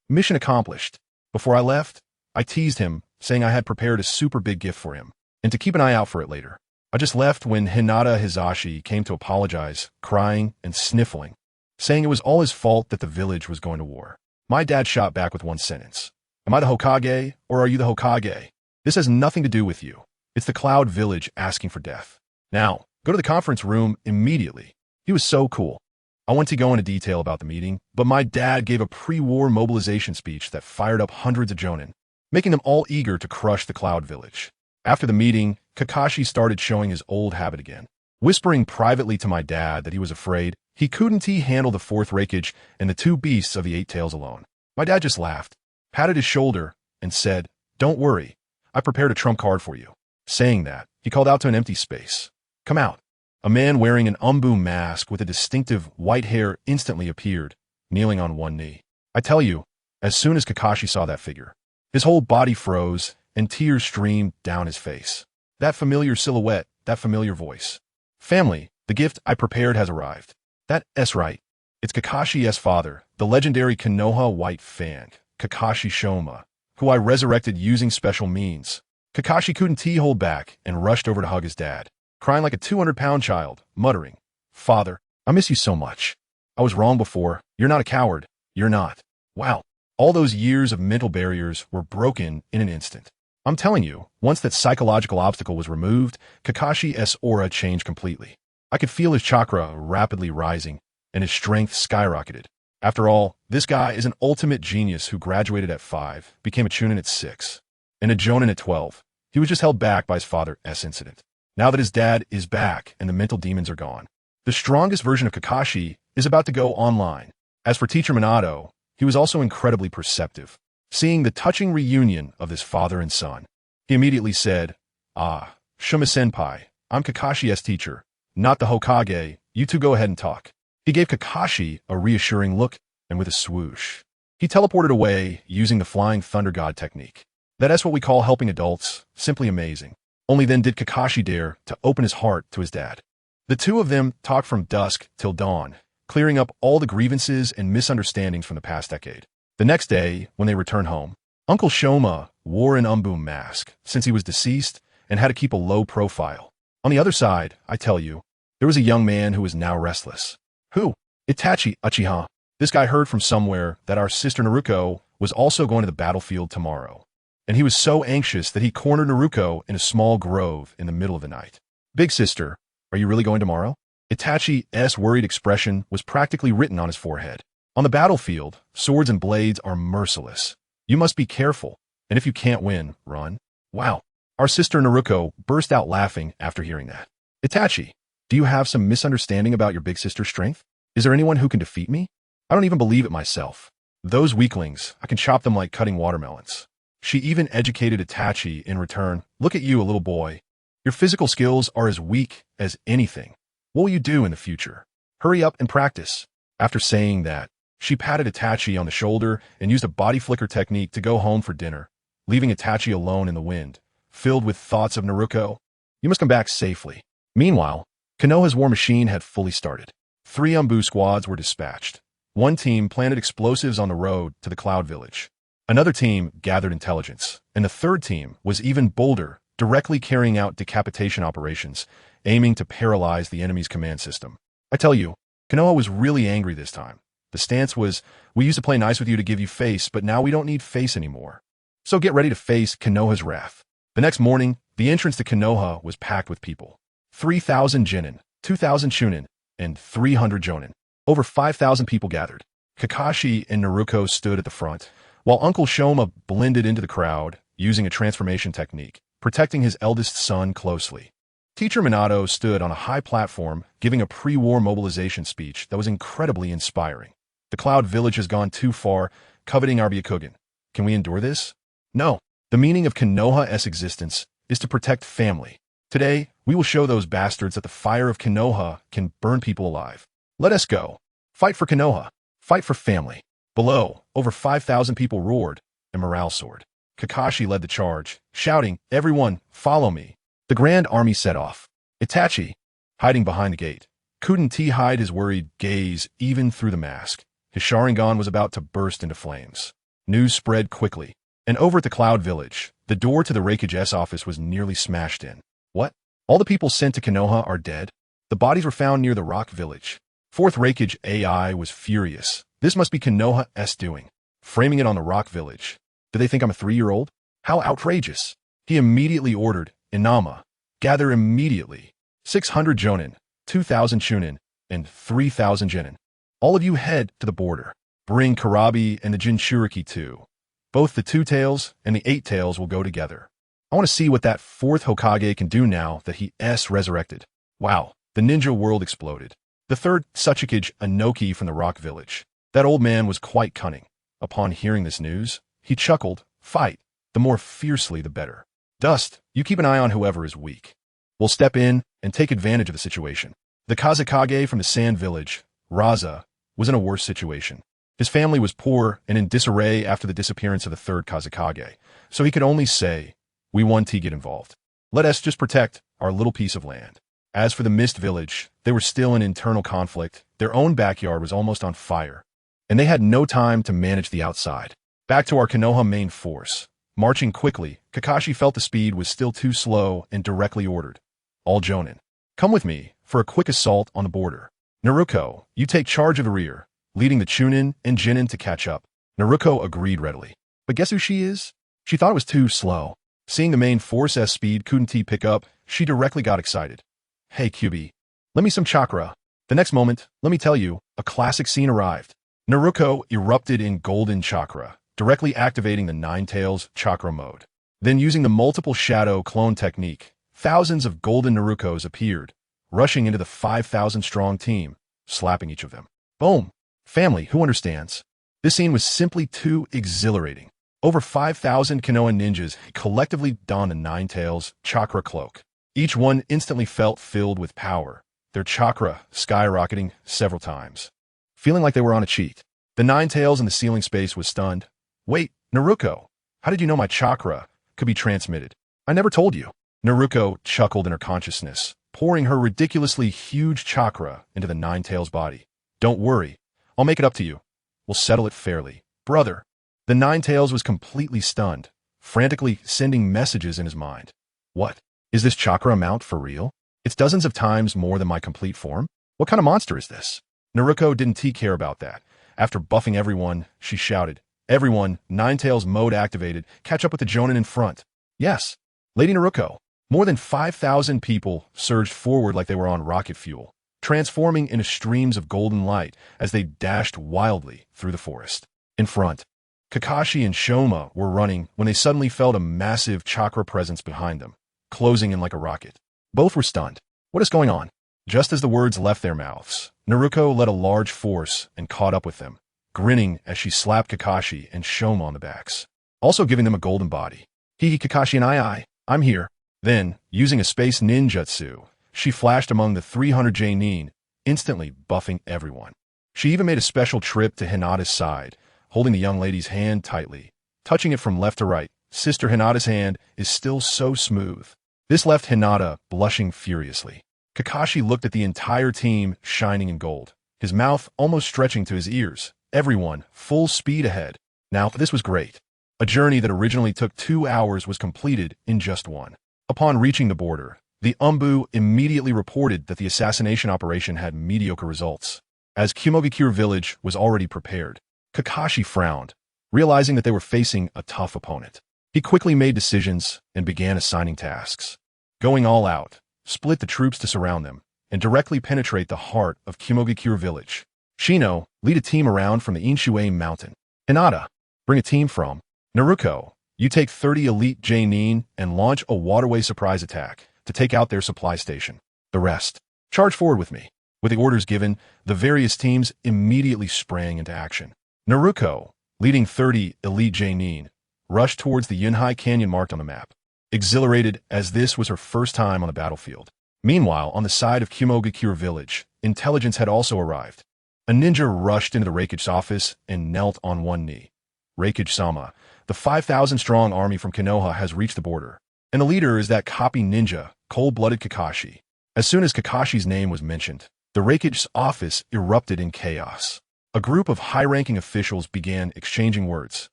Mission accomplished. Before I left, I teased him, saying I had prepared a super big gift for him, and to keep an eye out for it later. I just left when Hinata Hizashi came to apologize, crying and sniffling, saying it was all his fault that the village was going to war. My dad shot back with one sentence. Am I the Hokage, or are you the Hokage? This has nothing to do with you. It's the Cloud Village asking for death. Now, go to the conference room immediately. He was so cool. I went to go into detail about the meeting, but my dad gave a pre-war mobilization speech that fired up hundreds of Jonin, making them all eager to crush the Cloud Village. After the meeting, Kakashi started showing his old habit again, whispering privately to my dad that he was afraid he couldn't handle the 4th Raikage and the 2 beasts of the 8 Tails alone. My dad just laughed, patted his shoulder, and said, "Don't worry, I prepared a trump card for you." Saying that, he called out to an empty space. "Come out." A man wearing an umbu mask with a distinctive white hair instantly appeared, kneeling on one knee. I tell you, as soon as Kakashi saw that figure, his whole body froze and tears streamed down his face. That familiar silhouette, that familiar voice. "Family, the gift I prepared has arrived." That's right. It's Kakashi's father, the legendary Konoha White Fang, Kakashi Shoma, who I resurrected using special means. Kakashi couldn't hold back and rushed over to hug his dad, crying like a 200-pound child, muttering, "Father, I miss you so much. I was wrong before. You're not a coward. You're not." Wow. All those years of mental barriers were broken in an instant. I'm telling you, once that psychological obstacle was removed, Kakashi's aura changed completely. I could feel his chakra rapidly rising, and his strength skyrocketed. After all, this guy is an ultimate genius who graduated at 5, became a Chunin at 6, and a Jonin at 12. He was just held back by his father's incident. Now that his dad is back and the mental demons are gone, the strongest version of Kakashi is about to go online. As for Teacher Minato, he was also incredibly perceptive. Seeing the touching reunion of this father and son, he immediately said, Shuma-senpai, I'm Kakashi's teacher, not the Hokage. You two go ahead and talk." He gave Kakashi a reassuring look, and with a swoosh, he teleported away using the Flying Thunder God technique. That's what we call helping adults. Simply amazing. Only then did Kakashi dare to open his heart to his dad. The two of them talked from dusk till dawn, clearing up all the grievances and misunderstandings from the past decade. The next day, when they returned home, Uncle Shoma wore an umbu mask since he was deceased and had to keep a low profile. On the other side, I tell you, there was a young man who was now restless. Who? Itachi Uchiha. This guy heard from somewhere that our sister Naruko was also going to the battlefield tomorrow, and he was so anxious that he cornered Naruko in a small grove in the middle of the night. "Big sister, are you really going tomorrow?" Itachi's worried expression was practically written on his forehead. On the battlefield, swords and blades are merciless. You must be careful, and if you can't win, run. Wow. Our sister Naruko burst out laughing after hearing that. "Itachi, do you have some misunderstanding about your big sister's strength? Is there anyone who can defeat me? I don't even believe it myself. Those weaklings, I can chop them like cutting watermelons." She even educated Itachi in return. "Look at you, a little boy. Your physical skills are as weak as anything. What will you do in the future? Hurry up and practice." After saying that, she patted Itachi on the shoulder and used a body flicker technique to go home for dinner, leaving Itachi alone in the wind, filled with thoughts of Naruko. You must come back safely. Meanwhile, Konoha's war machine had fully started. 3 umbu squads were dispatched. One team planted explosives on the road to the Cloud Village. Another team gathered intelligence, and the third team was even bolder, directly carrying out decapitation operations, aiming to paralyze the enemy's command system. I tell you, Konoha was really angry this time. The stance was, we used to play nice with you to give you face, but now we don't need face anymore. So get ready to face Konoha's wrath. The next morning, the entrance to Konoha was packed with people. 3,000 Genin, 2,000 Chunin, and 300 Jonin. Over 5,000 people gathered. Kakashi and Naruko stood at the front, while Uncle Shoma blended into the crowd, using a transformation technique, protecting his eldest son closely. Teacher Minato stood on a high platform giving a pre-war mobilization speech that was incredibly inspiring. The Cloud Village has gone too far, coveting our Byakugan. Can we endure this? No. The meaning of Konoha's existence is to protect family. Today, we will show those bastards that the fire of Konoha can burn people alive. Let us go. Fight for Konoha. Fight for family. Below, over 5,000 people roared, and morale soared. Kakashi led the charge, shouting, "Everyone, follow me." The grand army set off. Itachi, hiding behind the gate, couldn't hide his worried gaze even through the mask. His Sharingan was about to burst into flames. News spread quickly, and over at the Cloud Village, the door to the Raikage's office was nearly smashed in. What? All the people sent to Konoha are dead? The bodies were found near the Rock Village. Fourth Raikage AI was furious. This must be Konoha's doing. Framing it on the Rock Village. Do they think I'm a 3-year-old? How outrageous. He immediately ordered, Inama, gather immediately. 600 Jonin, 2,000 Chunin, and 3,000 Genin. All of you head to the border. Bring Karabi and the Jinchuriki too. Both the 2 tails and the 8 tails will go together. I want to see what that 4th Hokage can do now that he's resurrected. Wow, the ninja world exploded. The 3rd Tsuchikage Anoki from the Rock Village. That old man was quite cunning. Upon hearing this news, he chuckled, "Fight, the more fiercely the better. Dust, you keep an eye on whoever is weak. We'll step in and take advantage of the situation." The Kazekage from the Sand Village, Raza, was in a worse situation. His family was poor and in disarray after the disappearance of the 3rd Kazekage, so he could only say, "We want to get involved. Let us just protect our little piece of land." As for the Mist Village, they were still in internal conflict. Their own backyard was almost on fire, and they had no time to manage the outside. Back to our Konoha main force. Marching quickly, Kakashi felt the speed was still too slow and directly ordered, "All Jonin, come with me for a quick assault on the border. Naruko, you take charge of the rear, leading the Chunin and Genin to catch up." Naruko agreed readily. But guess who she is? She thought it was too slow. Seeing the main force's speed couldn't pick up, she directly got excited. "Hey, Kyuubi, lend me some chakra." The next moment, let me tell you, a classic scene arrived. Naruko erupted in golden chakra, directly activating the Nine Tails chakra mode. Then using the multiple shadow clone technique, thousands of golden Narukos appeared, rushing into the 5,000-strong team, slapping each of them. Boom! Family, who understands? This scene was simply too exhilarating. Over 5,000 Konoha ninjas collectively donned the Nine Tails chakra cloak. Each one instantly felt filled with power, their chakra skyrocketing several times. Feeling like they were on a cheat. The Nine Tails in the ceiling space was stunned. "Wait, Naruko, how did you know my chakra could be transmitted? I never told you." Naruko chuckled in her consciousness, pouring her ridiculously huge chakra into the Nine Tails body. "Don't worry, I'll make it up to you. We'll settle it fairly. Brother." The Nine Tails was completely stunned, frantically sending messages in his mind. "What? Is this chakra amount for real? It's dozens of times more than my complete form? What kind of monster is this?" Naruko didn't care about that. After buffing everyone, she shouted, "Everyone, Nine Tails mode activated, catch up with the Jonin in front." "Yes, Lady Naruko." More than 5,000 people surged forward like they were on rocket fuel, transforming into streams of golden light as they dashed wildly through the forest. In front, Kakashi and Shoma were running when they suddenly felt a massive chakra presence behind them, closing in like a rocket. Both were stunned. What is going on? Just as the words left their mouths, Naruko led a large force and caught up with them, grinning as she slapped Kakashi and Shoma on the backs, also giving them a golden body. "Hee Kakashi and I'm here." Then, using a space ninjutsu, she flashed among the 300 Jonin, instantly buffing everyone. She even made a special trip to Hinata's side, holding the young lady's hand tightly, touching it from left to right. Sister Hinata's hand is still so smooth. This left Hinata blushing furiously. Kakashi looked at the entire team shining in gold, his mouth almost stretching to his ears. Everyone full speed ahead. Now, this was great. A journey that originally took 2 hours was completed in just 1. Upon reaching the border, the Umbu immediately reported that the assassination operation had mediocre results. As KyuubiCrisis village was already prepared, Kakashi frowned, realizing that they were facing a tough opponent. He quickly made decisions and began assigning tasks. Going all out, split the troops to surround them, and directly penetrate the heart of KyuubiCrisis village. Shino, lead a team around from the Inshuane mountain. Hinata, bring a team from. Naruko, you take 30 elite Jonin and launch a waterway surprise attack, to take out their supply station. The rest, charge forward with me. With the orders given, the various teams immediately sprang into action. Naruko, leading 30 elite Jonin, rushed towards the Yunhai Canyon marked on the map, exhilarated as this was her first time on the battlefield. Meanwhile, on the side of KyuubiCrisis village, intelligence had also arrived. A ninja rushed into the Raikage office and knelt on one knee. Raikage-sama, the 5,000-strong army from Konoha has reached the border, and the leader is that copy ninja, cold-blooded Kakashi. As soon as Kakashi's name was mentioned, the Raikage's office erupted in chaos. A group of high-ranking officials began exchanging words,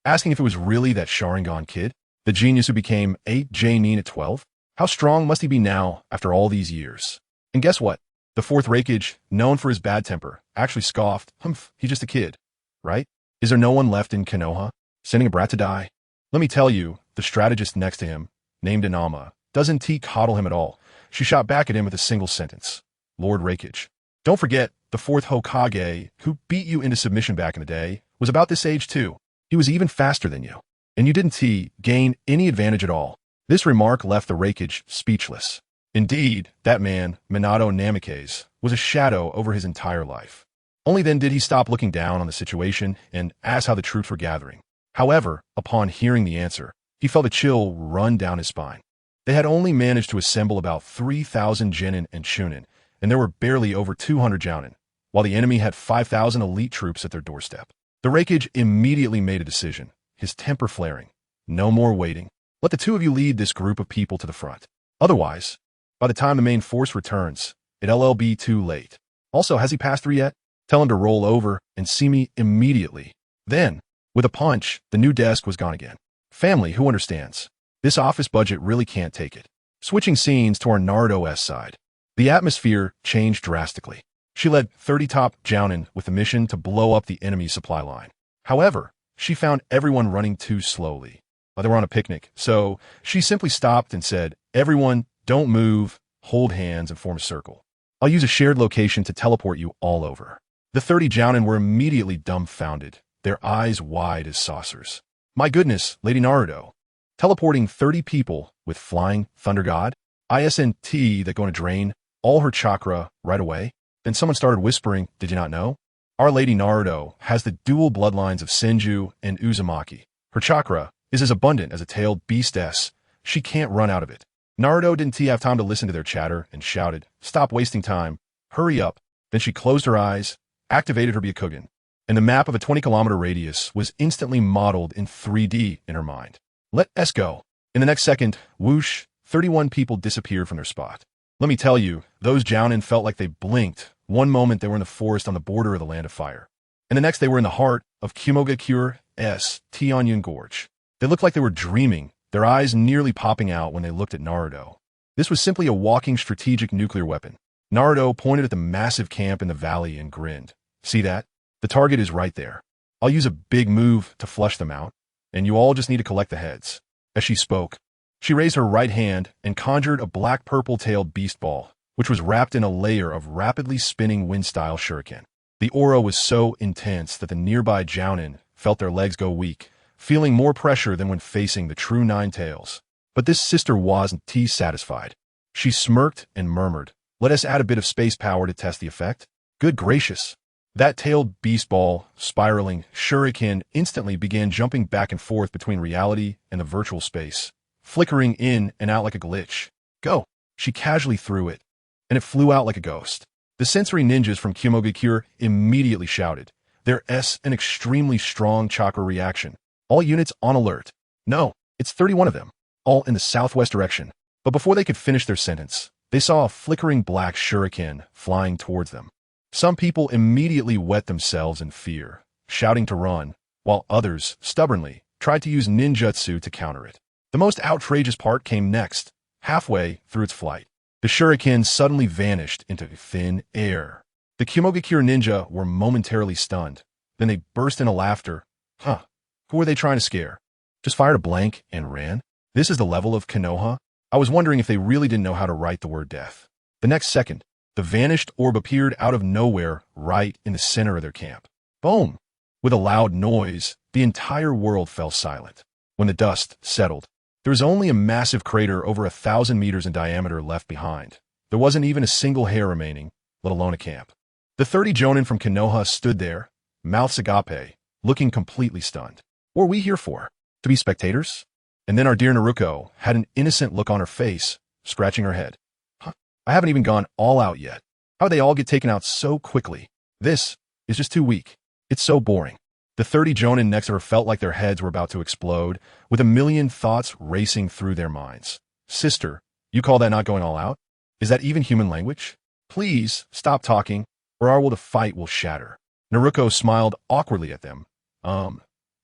asking if it was really that Sharingan kid, the genius who became 8 Jonin at 12? How strong must he be now after all these years? And guess what? The fourth Raikage, known for his bad temper, actually scoffed. Humph, he's just a kid, right? Is there no one left in Konoha? Sending a brat to die? Let me tell you, the strategist next to him, named Inama, doesn't coddle him at all. She shot back at him with a single sentence. Lord Raikage, don't forget, the fourth Hokage, who beat you into submission back in the day, was about this age too. He was even faster than you. And you didn't gain any advantage at all. This remark left the Raikage speechless. Indeed, that man, Minato Namikaze, was a shadow over his entire life. Only then did he stop looking down on the situation and ask how the troops were gathering. However, upon hearing the answer, he felt a chill run down his spine. They had only managed to assemble about 3,000 Genin and Chunin, and there were barely over 200 Jounin, while the enemy had 5,000 elite troops at their doorstep. The Raikage immediately made a decision, his temper flaring. No more waiting. Let the two of you lead this group of people to the front. Otherwise, by the time the main force returns, it'll be too late. Also, has he passed through yet? Tell him to roll over and see me immediately. Then, with a punch, the new desk was gone again. Family, who understands? This office budget really can't take it. Switching scenes to our Naruto-esque side. The atmosphere changed drastically. She led 30 top Jounin with the mission to blow up the enemy supply line. However, she found everyone running too slowly. They were on a picnic, so she simply stopped and said, "Everyone, don't move, hold hands, and form a circle. I'll use a shared location to teleport you all over." The 30 Jounin were immediately dumbfounded, their eyes wide as saucers. My goodness, Lady Naruto. Teleporting 30 people with flying Thunder God? ISNT that going to drain all her chakra right away? Then someone started whispering, "Did you not know? Our Lady Naruto has the dual bloodlines of Senju and Uzumaki. Her chakra is as abundant as a tailed beastess. She can't run out of it." Naruto didn't have time to listen to their chatter and shouted, "Stop wasting time. Hurry up." Then she closed her eyes, activated her Byakugan, and the map of a 20-kilometer radius was instantly modeled in 3D in her mind. Let us go. In the next second, whoosh, 31 people disappeared from their spot. Let me tell you, those Jounin felt like they blinked. One moment they were in the forest on the border of the Land of Fire, and the next they were in the heart of KyuubiCrisis Tianyun Gorge. They looked like they were dreaming, their eyes nearly popping out when they looked at Naruto. This was simply a walking strategic nuclear weapon. Naruto pointed at the massive camp in the valley and grinned. "See that? The target is right there. I'll use a big move to flush them out, and you all just need to collect the heads." As she spoke, she raised her right hand and conjured a black purple-tailed beast ball, which was wrapped in a layer of rapidly spinning wind-style shuriken. The aura was so intense that the nearby Jounin felt their legs go weak, feeling more pressure than when facing the true Nine Tails. But this sister wasn't satisfied. She smirked and murmured, "Let us add a bit of space power to test the effect." Good gracious. That tailed beast ball, spiraling shuriken instantly began jumping back and forth between reality and the virtual space, flickering in and out like a glitch. "Go." She casually threw it, and it flew out like a ghost. The sensory ninjas from KyuubiCrisis immediately shouted. There's an extremely strong chakra reaction. All units on alert. No, it's 31 of them, all in the southwest direction. But before they could finish their sentence, they saw a flickering black shuriken flying towards them. Some people immediately wet themselves in fear, shouting to run, while others, stubbornly, tried to use ninjutsu to counter it. The most outrageous part came next. Halfway through its flight, the shuriken suddenly vanished into thin air. The KyuubiCrisis ninja were momentarily stunned. Then they burst into laughter. Huh. Who were they trying to scare? Just fired a blank and ran? This is the level of Konoha? I was wondering if they really didn't know how to write the word death. The next second, the vanished orb appeared out of nowhere right in the center of their camp. Boom! With a loud noise, the entire world fell silent. When the dust settled, There was only a massive crater over 1,000 meters in diameter left behind. There wasn't even a single hair remaining, let alone a camp. The 30 Jonin from Konoha stood there, mouths agape, looking completely stunned. What are we here for? To be spectators? And then our dear Naruko had an innocent look on her face, scratching her head. Huh? I haven't even gone all out yet. How'd they all get taken out so quickly? This is just too weak. It's so boring. The 30 Jonin next to her felt like their heads were about to explode, with a million thoughts racing through their minds. Sister, you call that not going all out? Is that even human language? Please, stop talking, or our will to fight will shatter. Naruko smiled awkwardly at them.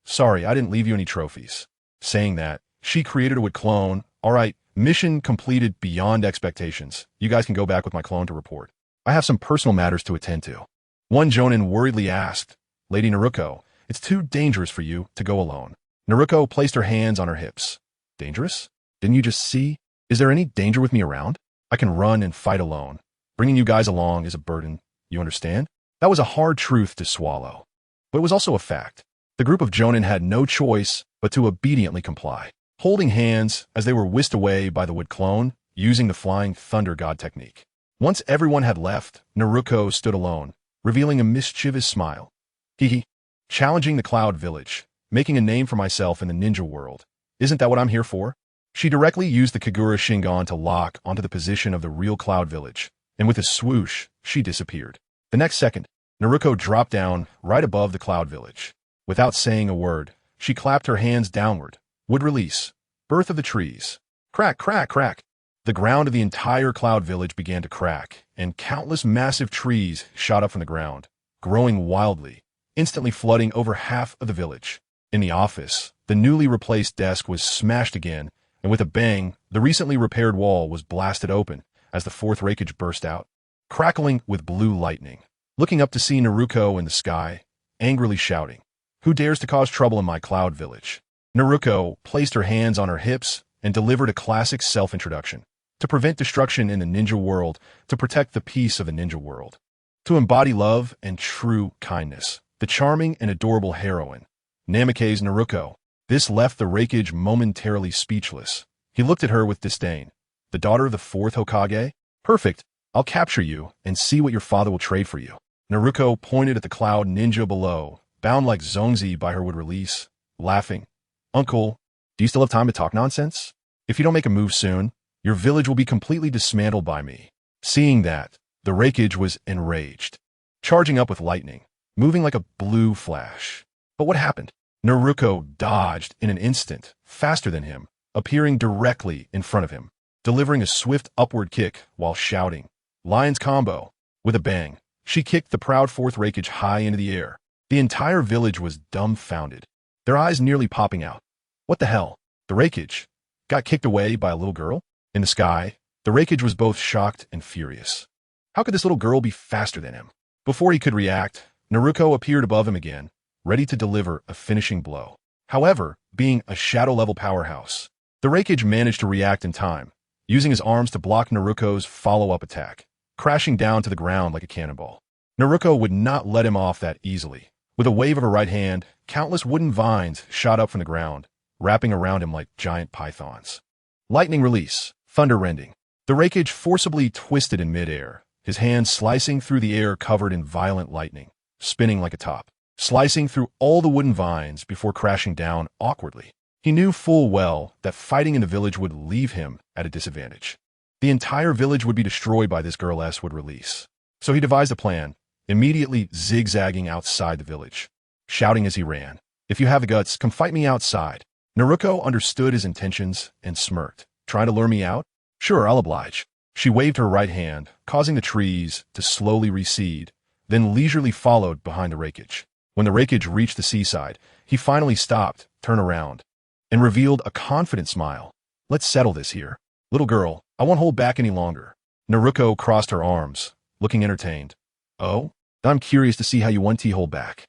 Sorry, I didn't leave you any trophies. Saying that, she created a wood clone. All right, mission completed beyond expectations. You guys can go back with my clone to report. I have some personal matters to attend to. One Jonin worriedly asked, Lady Naruko, it's too dangerous for you to go alone. Naruko placed her hands on her hips. Dangerous? Didn't you just see? Is there any danger with me around? I can run and fight alone. Bringing you guys along is a burden. You understand? That was a hard truth to swallow. But it was also a fact. The group of Jonin had no choice but to obediently comply, holding hands as they were whisked away by the wood clone, using the flying thunder god technique. Once everyone had left, Naruko stood alone, revealing a mischievous smile. Hee. Challenging the Cloud Village, making a name for myself in the ninja world. Isn't that what I'm here for? She directly used the Kagura Shingon to lock onto the position of the real Cloud Village, and with a swoosh, she disappeared. The next second, Naruko dropped down right above the Cloud Village. Without saying a word, she clapped her hands downward. Would release. Birth of the trees. Crack, crack, crack. The ground of the entire Cloud Village began to crack, and countless massive trees shot up from the ground, growing wildly, instantly flooding over half of the village. In the office, the newly replaced desk was smashed again, and with a bang, the recently repaired wall was blasted open as the fourth rakeage burst out, crackling with blue lightning. Looking up to see Naruko in the sky, angrily shouting, Who dares to cause trouble in my Cloud Village? Naruko placed her hands on her hips and delivered a classic self-introduction. To prevent destruction in the ninja world, to protect the peace of the ninja world. To embody love and true kindness. The charming and adorable heroine, Namikaze Naruko. This left the Raikage momentarily speechless. He looked at her with disdain. The daughter of the fourth Hokage? Perfect. I'll capture you and see what your father will trade for you. Naruko pointed at the cloud ninja below, bound like Zongzi by her would release, laughing. Uncle, do you still have time to talk nonsense? If you don't make a move soon, your village will be completely dismantled by me. Seeing that, the Raikage was enraged, charging up with lightning, moving like a blue flash. But what happened? Naruko dodged in an instant, faster than him, appearing directly in front of him, delivering a swift upward kick while shouting, Lion's combo. With a bang, she kicked the proud fourth Raikage high into the air. The entire village was dumbfounded, their eyes nearly popping out. What the hell? The Raikage got kicked away by a little girl? In the sky, the Raikage was both shocked and furious. How could this little girl be faster than him? Before he could react, Naruko appeared above him again, ready to deliver a finishing blow. However, being a shadow-level powerhouse, the Raikage managed to react in time, using his arms to block Naruko's follow-up attack, crashing down to the ground like a cannonball. Naruko would not let him off that easily. With a wave of her right hand, countless wooden vines shot up from the ground, wrapping around him like giant pythons. Lightning release, thunder rending. The Raikage forcibly twisted in midair, his hand slicing through the air covered in violent lightning, spinning like a top, slicing through all the wooden vines before crashing down awkwardly. He knew full well that fighting in the village would leave him at a disadvantage. The entire village would be destroyed by this girl S would release. So he devised a plan, immediately zigzagging outside the village, shouting as he ran, If you have the guts, come fight me outside. Naruko understood his intentions and smirked. Trying to lure me out? Sure, I'll oblige. She waved her right hand, causing the trees to slowly recede, then leisurely followed behind the Raikage. When the Raikage reached the seaside, he finally stopped, turned around, and revealed a confident smile. Let's settle this here. Little girl, I won't hold back any longer. Naruko crossed her arms, looking entertained. Oh? I'm curious to see how you 1T hold back.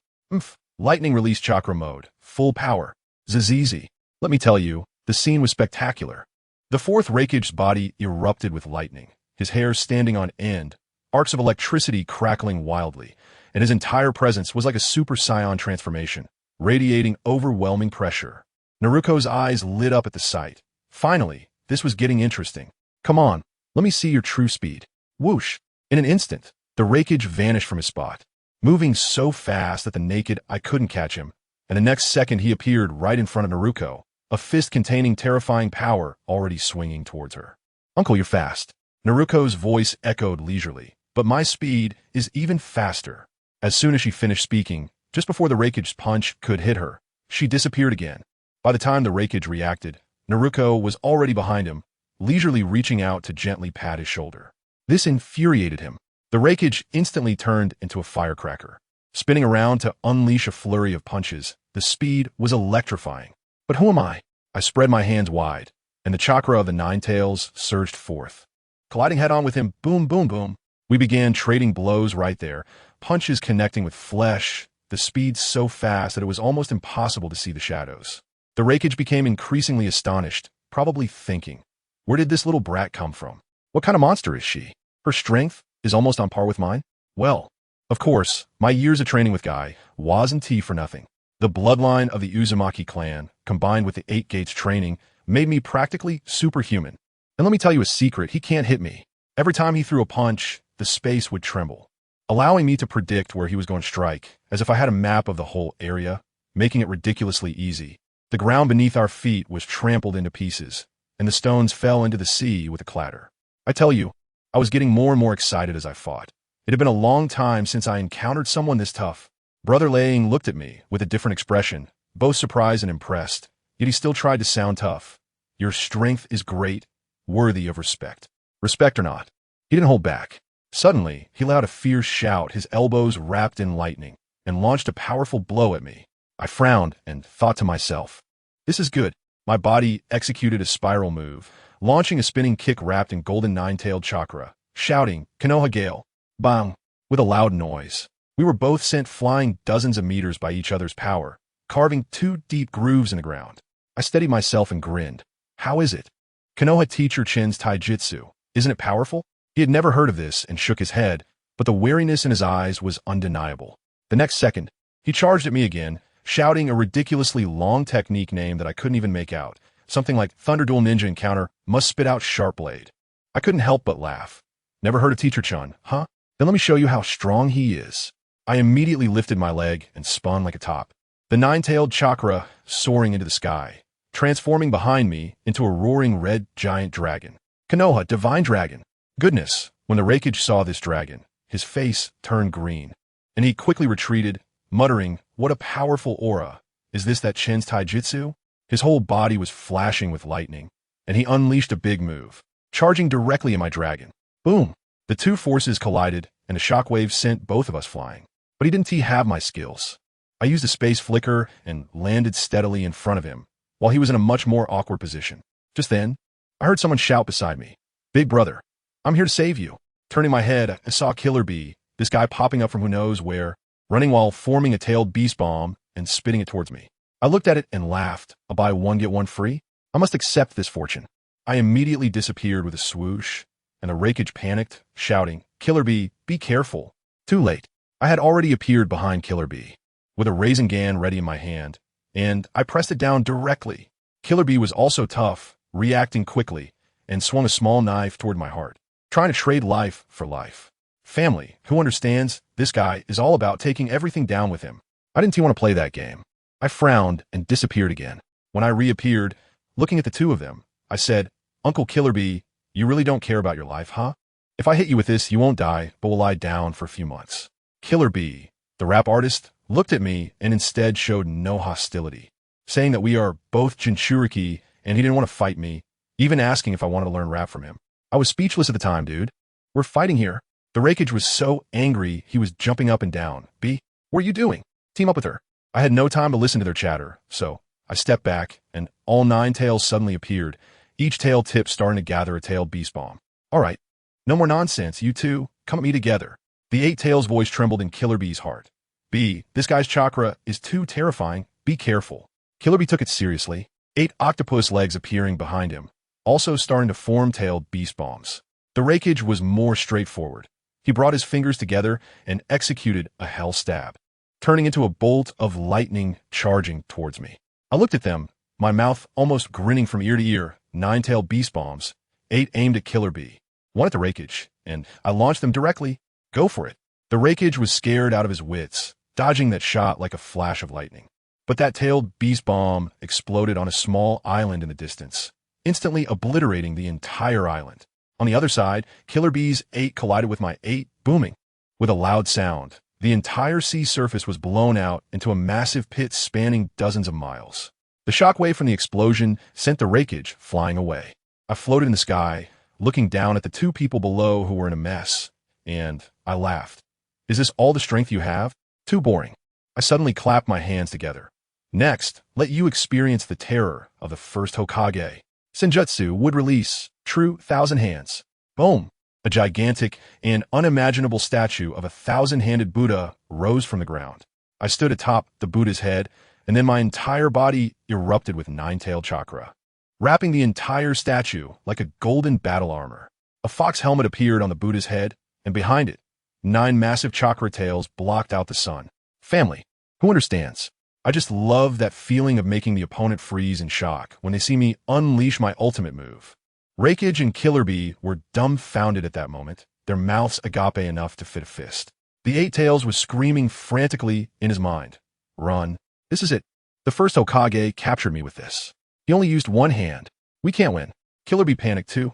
Lightning release chakra mode, full power. Zizizi. Let me tell you, the scene was spectacular. The fourth Raikage's body erupted with lightning, his hair standing on end, arcs of electricity crackling wildly, and his entire presence was like a Super Saiyan transformation, radiating overwhelming pressure. Naruko's eyes lit up at the sight, Finally, this was getting interesting. Come on, let me see your true speed. Whoosh! In an instant, the Raikage vanished from his spot, moving so fast that the naked eye couldn't catch him, and the next second he appeared right in front of Naruko, a fist containing terrifying power already swinging towards her. Uncle, you're fast. Naruko's voice echoed leisurely, but my speed is even faster. As soon as she finished speaking, just before the Raikage's punch could hit her, she disappeared again. By the time the Raikage reacted, Naruko was already behind him, leisurely reaching out to gently pat his shoulder. This infuriated him. The Raikage instantly turned into a firecracker. Spinning around to unleash a flurry of punches, the speed was electrifying. But who am I? I spread my hands wide, and the chakra of the Nine Tails surged forth. Colliding head-on with him, boom, boom, boom. We began trading blows right there, punches connecting with flesh, the speed so fast that it was almost impossible to see the shadows. The Raikage became increasingly astonished, probably thinking, where did this little brat come from? What kind of monster is she? Her strength is almost on par with mine? Well, of course, my years of training with Guy wasn't tea for nothing. The bloodline of the Uzumaki clan, combined with the Eight Gates training, made me practically superhuman. And let me tell you a secret, he can't hit me. Every time he threw a punch, the space would tremble, allowing me to predict where he was going to strike, as if I had a map of the whole area, making it ridiculously easy. The ground beneath our feet was trampled into pieces, and the stones fell into the sea with a clatter. I tell you, I was getting more and more excited as I fought. It had been a long time since I encountered someone this tough. Brother Lang looked at me with a different expression, both surprised and impressed, yet he still tried to sound tough. Your strength is great, worthy of respect. Respect or not, he didn't hold back. Suddenly, he let out a fierce shout, his elbows wrapped in lightning, and launched a powerful blow at me. I frowned and thought to myself, this is good. My body executed a spiral move, launching a spinning kick wrapped in golden nine-tailed chakra, shouting, Konoha Gale, bang, with a loud noise. We were both sent flying dozens of meters by each other's power, carving two deep grooves in the ground. I steadied myself and grinned. How is it? Konoha teacher Chin's taijutsu. Isn't it powerful? He had never heard of this and shook his head, but the wariness in his eyes was undeniable. The next second, he charged at me again, shouting a ridiculously long technique name that I couldn't even make out. Something like Thunder Duel Ninja Encounter must spit out Sharp Blade. I couldn't help but laugh. Never heard of Teacher Chun, huh? Then let me show you how strong he is. I immediately lifted my leg and spun like a top. The nine-tailed chakra soaring into the sky, transforming behind me into a roaring red giant dragon. Konoha, Divine Dragon. Goodness, when the Raikage saw this dragon, his face turned green, and he quickly retreated, muttering, what a powerful aura. Is this that Chin's taijutsu? His whole body was flashing with lightning, and he unleashed a big move, charging directly at my dragon. Boom! The two forces collided, and a shockwave sent both of us flying. But he didn't have my skills. I used a space flicker and landed steadily in front of him, while he was in a much more awkward position. Just then, I heard someone shout beside me, Big brother, I'm here to save you. Turning my head, I saw Killer Bee, this guy popping up from who knows where, running while forming a tailed beast bomb and spitting it towards me. I looked at it and laughed. I'll buy one, get one free? I must accept this fortune. I immediately disappeared with a swoosh, and the Raikage panicked, shouting, Killer Bee, be careful. Too late. I had already appeared behind Killer Bee, with a Rasengan ready in my hand, and I pressed it down directly. Killer Bee was also tough, reacting quickly, and swung a small knife toward my heart, trying to trade life for life. Family, who understands, this guy is all about taking everything down with him. I didn't want to play that game. I frowned and disappeared again. When I reappeared, looking at the two of them, I said, Uncle Killer Bee, you really don't care about your life, huh? If I hit you with this, you won't die, but will lie down for a few months. Killer Bee, the rap artist, looked at me and instead showed no hostility, saying that we are both Jinchuriki and he didn't want to fight me, even asking if I wanted to learn rap from him. I was speechless at the time, dude. We're fighting here. The Raikage was so angry he was jumping up and down. B, what are you doing? Team up with her. I had no time to listen to their chatter, so I stepped back and all nine tails suddenly appeared, each tail tip starting to gather a tailed beast bomb. All right, no more nonsense, you two, come at me together. The eight tails voice trembled in Killer Bee's heart. B, this guy's chakra is too terrifying, be careful. Killer Bee took it seriously, eight octopus legs appearing behind him, also starting to form tailed beast bombs. The Raikage was more straightforward. He brought his fingers together and executed a hell stab, turning into a bolt of lightning charging towards me. I looked at them, my mouth almost grinning from ear to ear, 9-tailed beast bombs, 8 aimed at Killer Bee, 1 at the Raikage, and I launched them directly. Go for it. The Raikage was scared out of his wits, dodging that shot like a flash of lightning. But that tailed beast bomb exploded on a small island in the distance, instantly obliterating the entire island. On the other side, Killer Bee's 8 collided with my 8, booming. With a loud sound, the entire sea surface was blown out into a massive pit spanning dozens of miles. The shockwave from the explosion sent the Raikage flying away. I floated in the sky, looking down at the 2 people below who were in a mess, and I laughed. Is this all the strength you have? Too boring. I suddenly clapped my hands together. Next, let you experience the terror of the first Hokage. Senjutsu would release true 1,000 hands. Boom! A gigantic and unimaginable statue of a 1,000-handed Buddha rose from the ground. I stood atop the Buddha's head, and then my entire body erupted with 9-tailed chakra, wrapping the entire statue like a golden battle armor. A fox helmet appeared on the Buddha's head, and behind it, 9 massive chakra tails blocked out the sun. Family, who understands? I just love that feeling of making the opponent freeze in shock when they see me unleash my ultimate move. Raikage and Killer Bee were dumbfounded at that moment, their mouths agape enough to fit a fist. The 8 Tails was screaming frantically in his mind. Run. This is it. The first Hokage captured me with this. He only used 1 hand. We can't win. Killer Bee panicked too.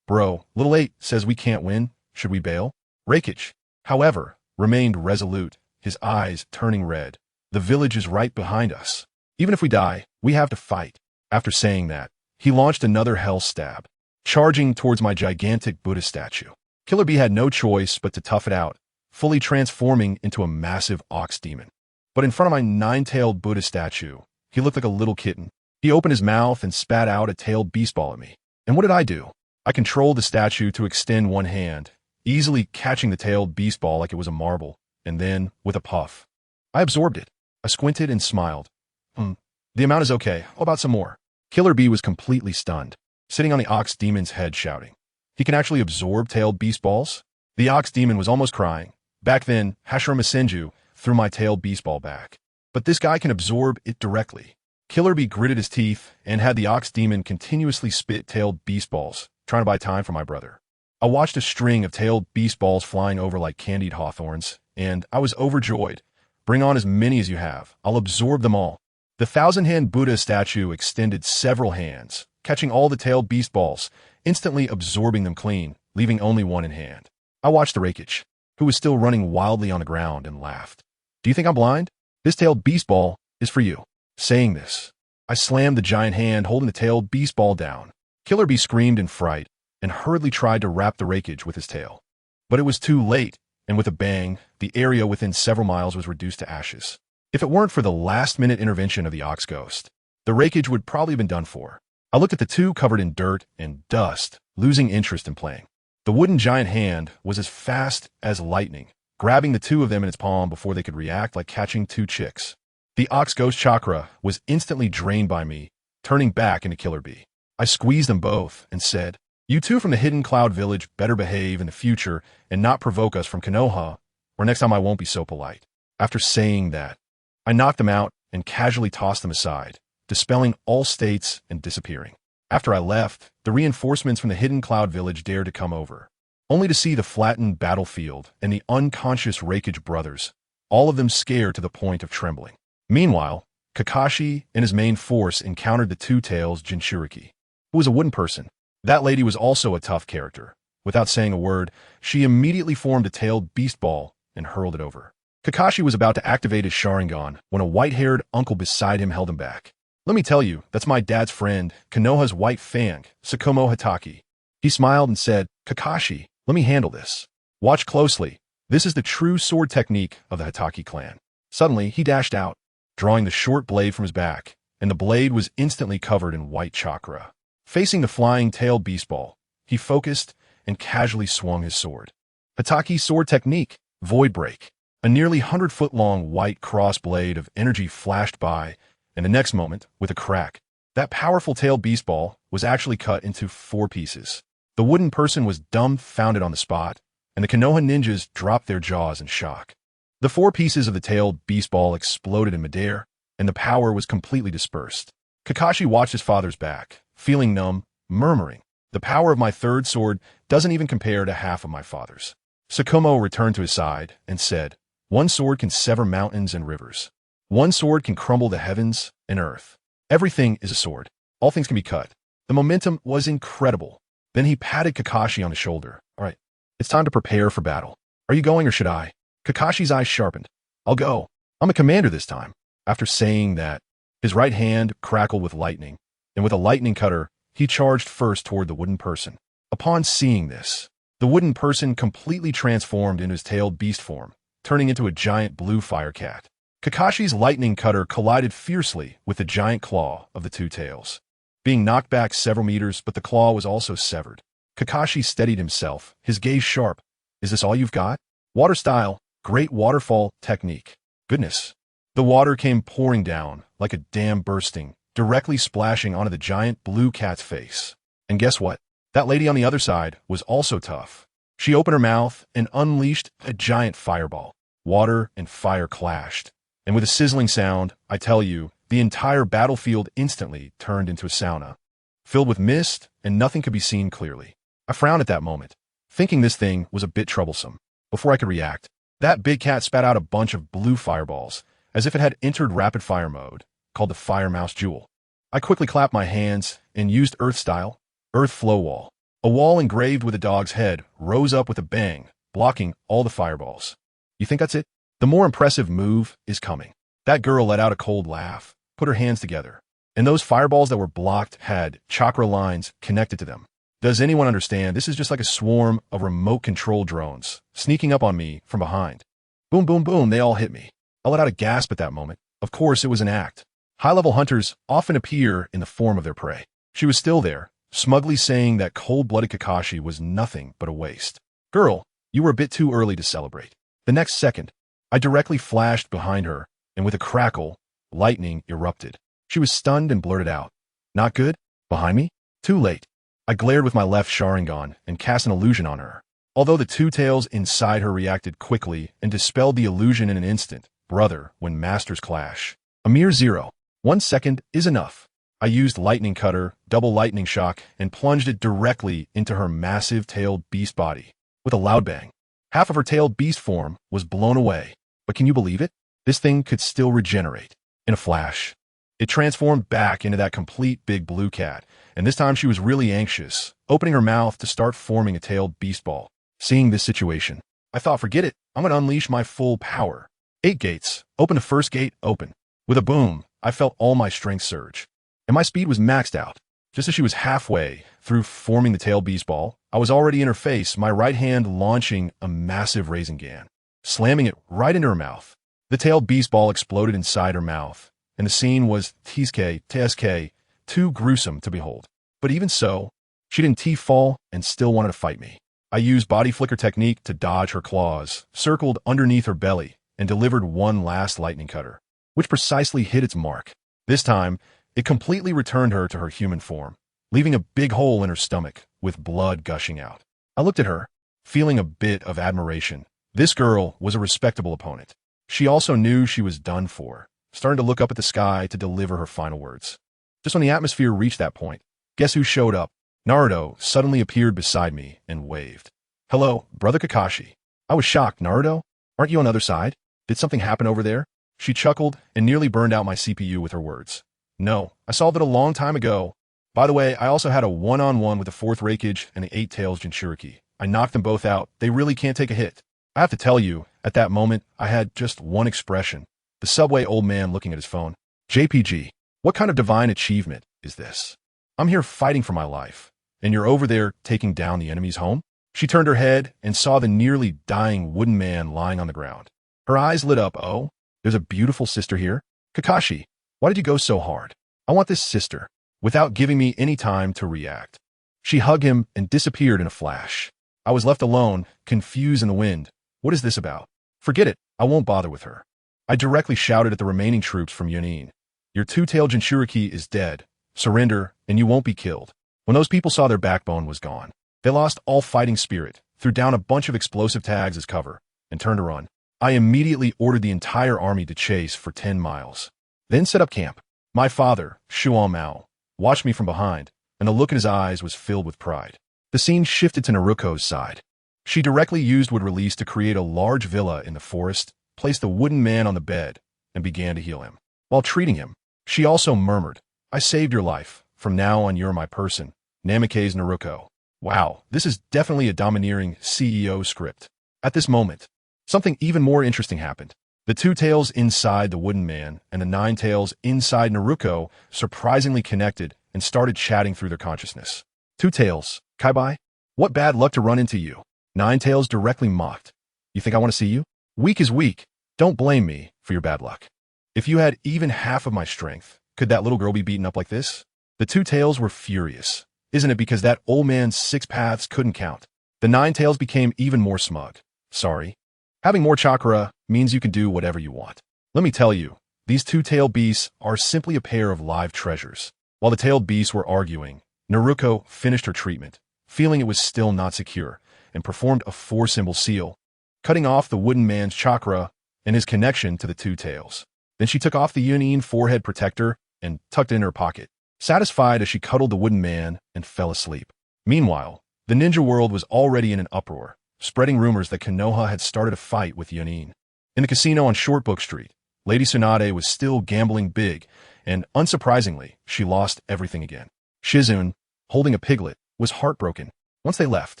Bro, little 8 says we can't win. Should we bail? Raikage, however, remained resolute, his eyes turning red. The village is right behind us. Even if we die, we have to fight. After saying that, he launched another hell stab, charging towards my gigantic Buddha statue. Killer Bee had no choice but to tough it out, fully transforming into a massive ox demon. But in front of my 9-tailed Buddha statue, he looked like a little kitten. He opened his mouth and spat out a tailed beast ball at me. And what did I do? I controlled the statue to extend 1 hand, easily catching the tailed beast ball like it was a marble, and then, with a puff, I absorbed it. I squinted and smiled. The amount is okay. How about some more? Killer Bee was completely stunned, sitting on the ox demon's head shouting, he can actually absorb tailed beast balls? The ox demon was almost crying. Back then, Hashirama Senju threw my tailed beast ball back. But this guy can absorb it directly. Killer Bee gritted his teeth and had the ox demon continuously spit tailed beast balls, trying to buy time for my brother. I watched a string of tailed beast balls flying over like candied hawthorns, and I was overjoyed. Bring on as many as you have. I'll absorb them all. The 1,000-hand Buddha statue extended several hands, catching all the tailed beast balls, instantly absorbing them clean, leaving only 1 in hand. I watched the Raikage, who was still running wildly on the ground, and laughed. Do you think I'm blind? This tailed beast ball is for you. Saying this, I slammed the giant hand holding the tailed beast ball down. Killer Bee screamed in fright and hurriedly tried to wrap the Raikage with his tail. But it was too late, and with a bang, the area within several miles was reduced to ashes. If it weren't for the last-minute intervention of the Ox Ghost, the Raikage would probably have been done for. I looked at the 2 covered in dirt and dust, losing interest in playing. The wooden giant hand was as fast as lightning, grabbing the 2 of them in its palm before they could react like catching 2 chicks. The Ox Ghost chakra was instantly drained by me, turning back into Killer Bee. I squeezed them both and said, you 2 from the Hidden Cloud Village better behave in the future and not provoke us from Konoha, or next time I won't be so polite. After saying that, I knocked them out and casually tossed them aside, dispelling all states and disappearing. After I left, the reinforcements from the Hidden Cloud Village dared to come over, only to see the flattened battlefield and the unconscious Raikage brothers, all of them scared to the point of trembling. Meanwhile, Kakashi and his main force encountered the 2 Tails Jinchuriki, who was a wooden person. That lady was also a tough character. Without saying a word, she immediately formed a tailed beast ball and hurled it over. Kakashi was about to activate his Sharingan when a white-haired uncle beside him held him back. Let me tell you, that's my dad's friend, Konoha's white fang, Sakomo Hatake. He smiled and said, Kakashi, let me handle this. Watch closely. This is the true sword technique of the Hatake clan. Suddenly, he dashed out, drawing the short blade from his back, and the blade was instantly covered in white chakra. Facing the flying tailed beast ball, he focused and casually swung his sword. Hatake's sword technique, Void Break. A nearly 100-foot-long white cross blade of energy flashed by, and the next moment, with a crack, that powerful tailed beast ball was actually cut into 4 pieces. The wooden person was dumbfounded on the spot, and the Konoha ninjas dropped their jaws in shock. The 4 pieces of the tailed beast ball exploded in midair, and the power was completely dispersed. Kakashi watched his father's back, feeling numb, murmuring, "The power of my third sword doesn't even compare to half of my father's." Sakumo returned to his side and said, "One sword can sever mountains and rivers. One sword can crumble the heavens and earth. Everything is a sword. All things can be cut." The momentum was incredible. Then he patted Kakashi on the shoulder. "All right, it's time to prepare for battle. Are you going or should I?" Kakashi's eyes sharpened. "I'll go. I'm a commander this time." After saying that, his right hand crackled with lightning, and with a lightning cutter, he charged first toward the wooden person. Upon seeing this, the wooden person completely transformed into his tailed beast form, turning into a giant blue fire cat. Kakashi's lightning cutter collided fiercely with the giant claw of the two tails, being knocked back several meters, but the claw was also severed. Kakashi steadied himself, his gaze sharp. "Is this all you've got?" "Water style, great waterfall technique." Goodness. The water came pouring down, like a dam bursting, directly splashing onto the giant blue cat's face. And guess what? That lady on the other side was also tough. She opened her mouth and unleashed a giant fireball. Water and fire clashed. And with a sizzling sound, I tell you, the entire battlefield instantly turned into a sauna, filled with mist, and nothing could be seen clearly. I frowned at that moment, thinking this thing was a bit troublesome. Before I could react, that big cat spat out a bunch of blue fireballs, as if it had entered rapid fire mode, called the Fire Mouse Jewel. I quickly clapped my hands and used Earth Style, Earth Flow Wall. A wall engraved with a dog's head rose up with a bang, blocking all the fireballs. You think that's it? The more impressive move is coming. That girl let out a cold laugh, put her hands together, and those fireballs that were blocked had chakra lines connected to them. Does anyone understand? This is just like a swarm of remote-control drones sneaking up on me from behind. Boom, boom, boom, they all hit me. I let out a gasp at that moment. Of course, it was an act. High-level hunters often appear in the form of their prey. She was still there, smugly saying that cold-blooded Kakashi was nothing but a waste. "Girl, you were a bit too early to celebrate." The next second, I directly flashed behind her, and with a crackle, lightning erupted. She was stunned and blurted out, "Not good? Behind me?" Too late. I glared with my left Sharingan and cast an illusion on her. Although the two tails inside her reacted quickly and dispelled the illusion in an instant, brother, when masters clash. A mere 0.1 second is enough. I used Lightning Cutter, double lightning shock, and plunged it directly into her massive tailed beast body. With a loud bang, half of her tailed beast form was blown away. But can you believe it? This thing could still regenerate. In a flash, it transformed back into that complete big blue cat, and this time she was really anxious, opening her mouth to start forming a tailed beast ball. Seeing this situation, I thought, forget it, I'm going to unleash my full power. 8 gates. Open the first gate, open. With a boom, I felt all my strength surge, and my speed was maxed out. Just as she was halfway through forming the tailed beast ball, I was already in her face, my right hand launching a massive Rasengan, slamming it right into her mouth. The tailed beast ball exploded inside her mouth, and the scene was TSK, too gruesome to behold. But even so, she didn't T-fall and still wanted to fight me. I used body flicker technique to dodge her claws, circled underneath her belly, and delivered one last lightning cutter, which precisely hit its mark. This time, it completely returned her to her human form, leaving a big hole in her stomach with blood gushing out. I looked at her, feeling a bit of admiration. This girl was a respectable opponent. She also knew she was done for, starting to look up at the sky to deliver her final words. Just when the atmosphere reached that point, guess who showed up? Naruto suddenly appeared beside me and waved. "Hello, brother Kakashi." I was shocked. "Naruto? Aren't you on the other side? Did something happen over there?" She chuckled and nearly burned out my CPU with her words. "No, I solved it a long time ago. By the way, I also had a one-on-one with the 4th Raikage and the 8 Tails Jinchuriki. I knocked them both out. They really can't take a hit." I have to tell you, at that moment, I had just one expression. The subway old man looking at his phone. "JPG, what kind of divine achievement is this? I'm here fighting for my life, and you're over there taking down the enemy's home?" She turned her head and saw the nearly dying wooden man lying on the ground. Her eyes lit up. "Oh, there's a beautiful sister here? Kakashi, why did you go so hard? I want this sister." Without giving me any time to react, she hugged him and disappeared in a flash. I was left alone, confused in the wind. What is this about? Forget it, I won't bother with her. I directly shouted at the remaining troops from Yunin. "Your 2-tailed Jinchuriki is dead. Surrender, and you won't be killed." When those people saw their backbone was gone, they lost all fighting spirit, threw down a bunch of explosive tags as cover, and turned to run. I immediately ordered the entire army to chase for 10 miles. Then set up camp. My father, Shuan Mao, watched me from behind, and the look in his eyes was filled with pride. The scene shifted to Naruko's side. She directly used wood release to create a large villa in the forest, placed the wooden man on the bed, and began to heal him. While treating him, she also murmured, "I saved your life. From now on you're my person, Namikaze Naruko." Wow, this is definitely a domineering CEO script. At this moment, something even more interesting happened. The two tails inside the wooden man and the nine tails inside Naruko surprisingly connected and started chatting through their consciousness. Two tails, Kaibai? What bad luck to run into you? Nine tails directly mocked. You think I want to see you? Weak is weak. Don't blame me for your bad luck. If you had even half of my strength, could that little girl be beaten up like this? The two tails were furious. Isn't it because that old man's 6 paths couldn't count? The nine tails became even more smug. Sorry. Having more chakra means you can do whatever you want. Let me tell you, these two-tailed beasts are simply a pair of live treasures. While the tailed beasts were arguing, Naruko finished her treatment, feeling it was still not secure, and performed a 4-symbol seal, cutting off the wooden man's chakra and his connection to the two tails. Then she took off the Yunin forehead protector and tucked it in her pocket, satisfied as she cuddled the wooden man and fell asleep. Meanwhile, the ninja world was already in an uproar, spreading rumors that Konoha had started a fight with Yunin. In the casino on Shortbook Street, Lady Tsunade was still gambling big, and unsurprisingly, she lost everything again. Shizune, holding a piglet, was heartbroken. Once they left,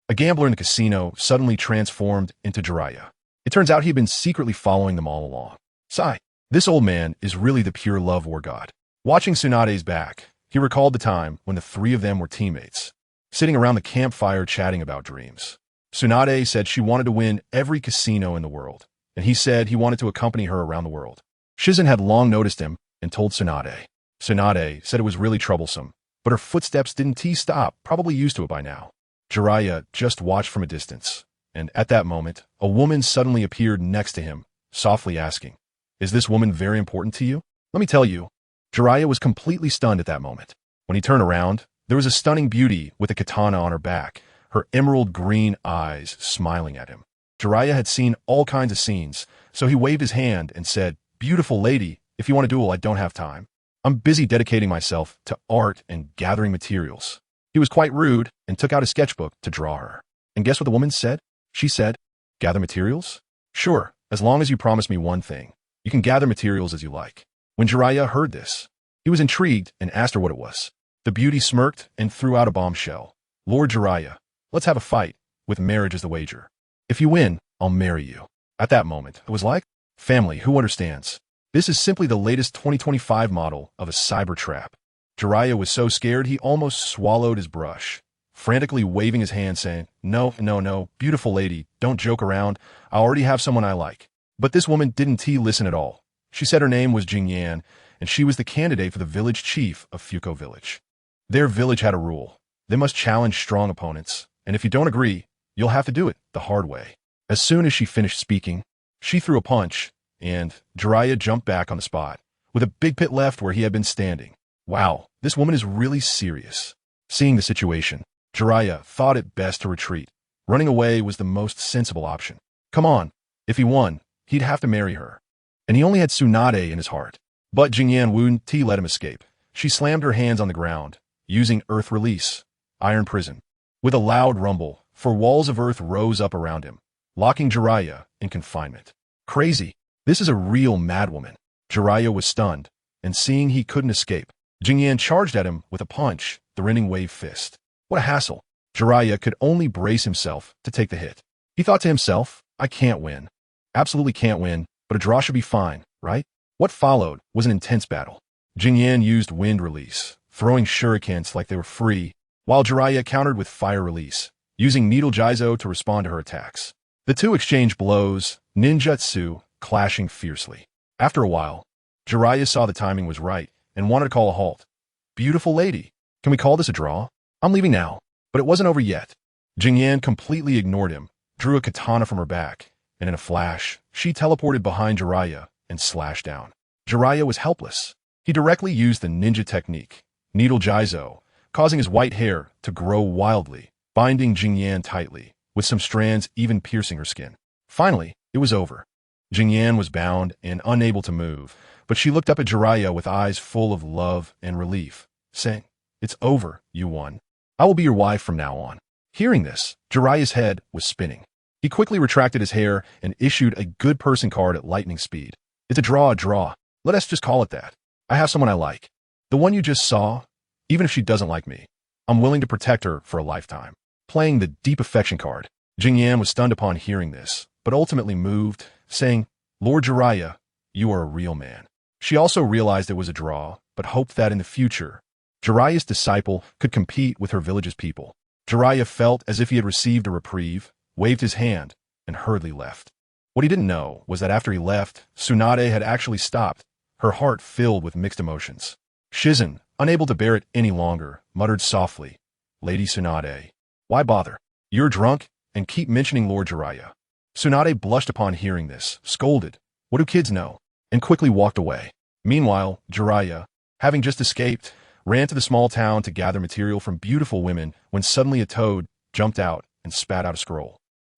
a gambler in the casino suddenly transformed into Jiraiya. It turns out he'd been secretly following them all along. Sigh. This old man is really the pure love war god. Watching Tsunade's back, he recalled the time when the three of them were teammates, sitting around the campfire chatting about dreams. Tsunade said she wanted to win every casino in the world, and he said he wanted to accompany her around the world. Shizune had long noticed him and told Tsunade. Tsunade said it was really troublesome, but her footsteps didn't stop, probably used to it by now. Jiraiya just watched from a distance, and at that moment, a woman suddenly appeared next to him, softly asking, "Is this woman very important to you?" Let me tell you, Jiraiya was completely stunned at that moment. When he turned around, there was a stunning beauty with a katana on her back, her emerald green eyes smiling at him. Jiraiya had seen all kinds of scenes, so he waved his hand and said, "Beautiful lady, if you want to duel, I don't have time. I'm busy dedicating myself to art and gathering materials." He was quite rude and took out a sketchbook to draw her. And guess what the woman said? She said, "Gather materials? Sure, as long as you promise me one thing. You can gather materials as you like." When Jiraiya heard this, he was intrigued and asked her what it was. The beauty smirked and threw out a bombshell. "Lord Jiraiya, let's have a fight, with marriage as the wager. If you win, I'll marry you." At that moment, it was like, family, who understands? This is simply the latest 2025 model of a cyber trap. Jiraiya was so scared he almost swallowed his brush, frantically waving his hand saying, No, beautiful lady, don't joke around. I already have someone I like." But this woman didn't listen at all. She said her name was Jingyan, and she was the candidate for the village chief of Fuko Village. Their village had a rule. They must challenge strong opponents, and if you don't agree, you'll have to do it the hard way. As soon as she finished speaking, she threw a punch, and Jiraiya jumped back on the spot, with a big pit left where he had been standing. Wow, this woman is really serious. Seeing the situation, Jiraiya thought it best to retreat. Running away was the most sensible option. Come on, if he won, he'd have to marry her. And he only had Tsunade in his heart. But Jingyan wouldn't let him escape. She slammed her hands on the ground, using earth release, iron prison. With a loud rumble, 4 walls of earth rose up around him, locking Jiraiya in confinement. Crazy. This is a real madwoman. Jiraiya was stunned, and seeing he couldn't escape, Jingyan charged at him with a punch, the rending wave fist. What a hassle. Jiraiya could only brace himself to take the hit. He thought to himself, I can't win. Absolutely can't win, but a draw should be fine, right? What followed was an intense battle. Jingyan used wind release, throwing shurikens like they were free, while Jiraiya countered with fire release, using needle Jizo to respond to her attacks. The two exchanged blows, ninjutsu clashing fiercely. After a while, Jiraiya saw the timing was right and wanted to call a halt. Beautiful lady, can we call this a draw? I'm leaving now. But it wasn't over yet. Jingyan completely ignored him, drew a katana from her back, and in a flash, she teleported behind Jiraiya and slashed down. Jiraiya was helpless. He directly used the ninja technique, needle Jizo, causing his white hair to grow wildly, binding Jingyan tightly, with some strands even piercing her skin. Finally, it was over. Jingyan was bound and unable to move, but she looked up at Jiraiya with eyes full of love and relief, saying, It's over, you won. I will be your wife from now on. Hearing this, Jiraiya's head was spinning. He quickly retracted his hair and issued a good person card at lightning speed. It's a draw. Let us just call it that. I have someone I like. The one you just saw, even if she doesn't like me, I'm willing to protect her for a lifetime. Playing the deep affection card, Jingyan was stunned upon hearing this, but ultimately moved, saying, Lord Jiraiya, you are a real man. She also realized it was a draw, but hoped that in the future, Jiraiya's disciple could compete with her village's people. Jiraiya felt as if he had received a reprieve, waved his hand, and hurriedly left. What he didn't know was that after he left, Tsunade had actually stopped, her heart filled with mixed emotions. Shizen, unable to bear it any longer, muttered softly, Lady Tsunade, why bother? You're drunk, and keep mentioning Lord Jiraiya. Tsunade blushed upon hearing this, scolded, what do kids know? And quickly walked away. Meanwhile, Jiraiya, having just escaped, ran to the small town to gather material from beautiful women when suddenly a toad jumped out and spat out a scroll.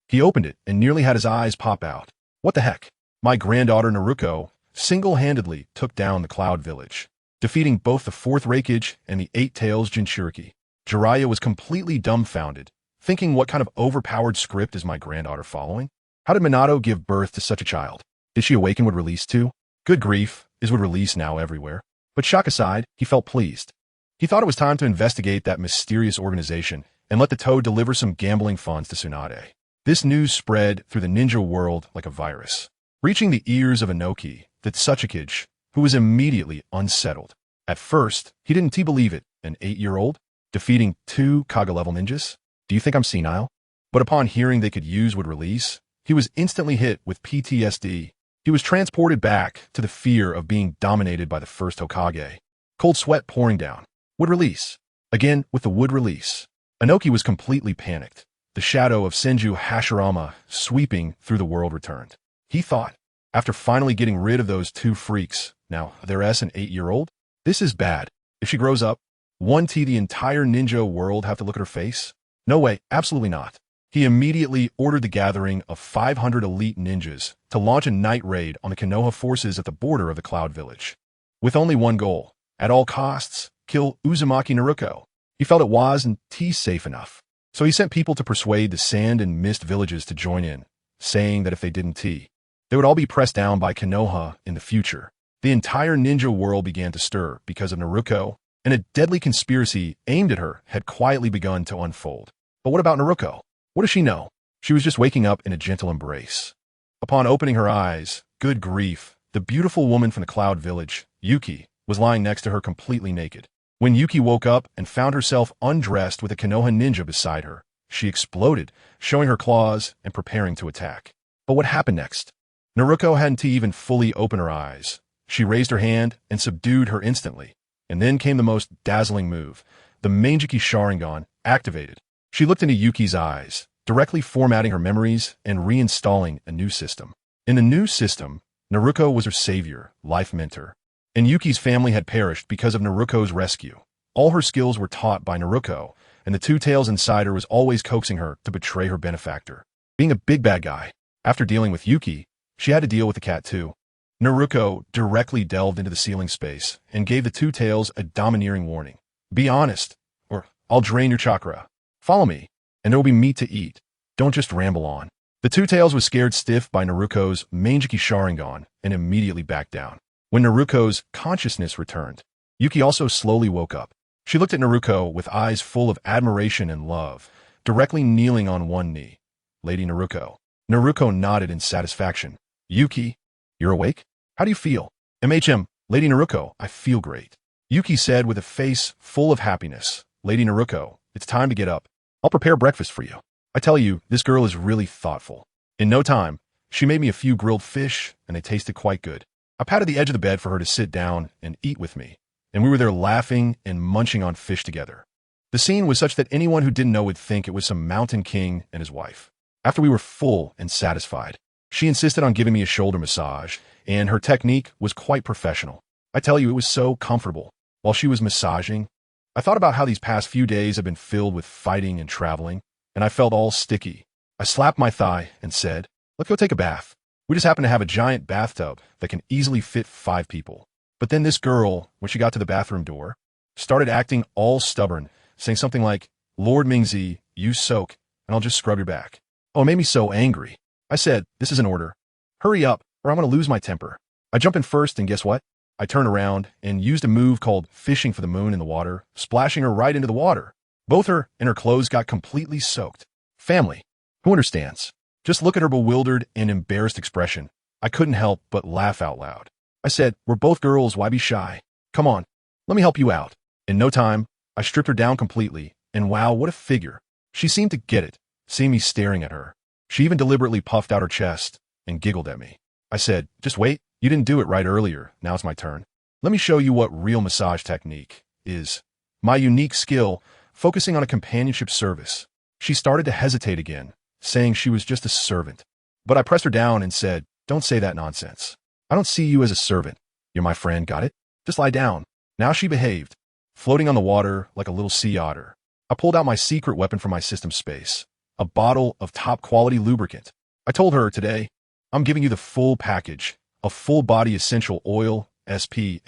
He opened it and nearly had his eyes pop out. What the heck? My granddaughter Naruko single-handedly took down the Cloud Village, defeating both the 4th Raikage and the 8 Tails Jinchuriki. Jiraiya was completely dumbfounded, thinking what kind of overpowered script is my granddaughter following? How did Minato give birth to such a child? Did she awaken with release too? Good grief, is with release now everywhere. But shock aside, he felt pleased. He thought it was time to investigate that mysterious organization and let the toad deliver some gambling funds to Tsunade. This news spread through the ninja world like a virus, reaching the ears of Inoki, the Tsuchikage, who was immediately unsettled. At first, he didn't believe it, an 8-year-old, defeating 2 Kaga-level ninjas? Do you think I'm senile? But upon hearing they could use would release, he was instantly hit with PTSD. He was transported back to the fear of being dominated by the first Hokage. Cold sweat pouring down. Would release. Again with the wood release. Inoki was completely panicked. The shadow of Senju Hashirama sweeping through the world returned. He thought, after finally getting rid of those 2 freaks, now there's an 8-year-old? This is bad. If she grows up, won't the entire ninja world have to look at her face? No way, absolutely not. He immediately ordered the gathering of 500 elite ninjas to launch a night raid on the Konoha forces at the border of the Cloud Village. With only one goal, at all costs, kill Uzumaki Naruko. He felt it wasn't safe enough. So he sent people to persuade the Sand and Mist villages to join in, saying that if they didn't they would all be pressed down by Konoha in the future. The entire ninja world began to stir because of Naruko, and a deadly conspiracy aimed at her had quietly begun to unfold. But what about Naruko? What does she know? She was just waking up in a gentle embrace. Upon opening her eyes, good grief, the beautiful woman from the Cloud Village, Yuki, was lying next to her completely naked. When Yuki woke up and found herself undressed with a Konoha ninja beside her, she exploded, showing her claws and preparing to attack. But what happened next? Naruko hadn't even fully opened her eyes. She raised her hand and subdued her instantly. And then came the most dazzling move. The Manjiki Sharingan activated. She looked into Yuki's eyes, directly formatting her memories and reinstalling a new system. In the new system, Naruko was her savior, life mentor. And Yuki's family had perished because of Naruko's rescue. All her skills were taught by Naruko, and the 2 Tails inside her was always coaxing her to betray her benefactor. Being a big bad guy, after dealing with Yuki, she had to deal with the cat too. Naruko directly delved into the ceiling space and gave the 2 Tails a domineering warning. Be honest, or I'll drain your chakra. Follow me, and there will be meat to eat. Don't just ramble on. The 2 Tails was scared stiff by Naruko's Manjiki Sharingan and immediately backed down. When Naruko's consciousness returned, Yuki also slowly woke up. She looked at Naruko with eyes full of admiration and love, directly kneeling on one knee. Lady Naruko. Naruko nodded in satisfaction. Yuki, you're awake? How do you feel? Lady Naruko, I feel great. Yuki said with a face full of happiness. Lady Naruko, it's time to get up. I'll prepare breakfast for you. I tell you, this girl is really thoughtful. In no time, she made me a few grilled fish, and they tasted quite good. I patted the edge of the bed for her to sit down and eat with me, and we were there laughing and munching on fish together. The scene was such that anyone who didn't know would think it was some mountain king and his wife. After we were full and satisfied, she insisted on giving me a shoulder massage, and her technique was quite professional. I tell you, it was so comfortable. While she was massaging, I thought about how these past few days have been filled with fighting and traveling, and I felt all sticky. I slapped my thigh and said, let's go take a bath. We just happen to have a giant bathtub that can easily fit 5 people. But then this girl, when she got to the bathroom door, started acting all stubborn, saying something like, Lord Mingzi, you soak, and I'll just scrub your back. Oh, it made me so angry. I said, this is an order. Hurry up, or I'm going to lose my temper. I jump in first, and guess what? I turned around and used a move called fishing for the moon in the water, splashing her right into the water. Both her and her clothes got completely soaked. Family. Who understands? Just look at her bewildered and embarrassed expression. I couldn't help but laugh out loud. I said, we're both girls, why be shy? Come on, let me help you out. In no time, I stripped her down completely, and wow, what a figure. She seemed to get it, seeing me staring at her. She even deliberately puffed out her chest and giggled at me. I said, just wait, you didn't do it right earlier, now it's my turn. Let me show you what real massage technique is. My unique skill, focusing on a companionship service. She started to hesitate again, saying she was just a servant. But I pressed her down and said, don't say that nonsense. I don't see you as a servant. You're my friend, got it? Just lie down. Now she behaved, floating on the water like a little sea otter. I pulled out my secret weapon from my system space, a bottle of top-quality lubricant. I told her today, I'm giving you the full package, a full-body essential oil, SPA.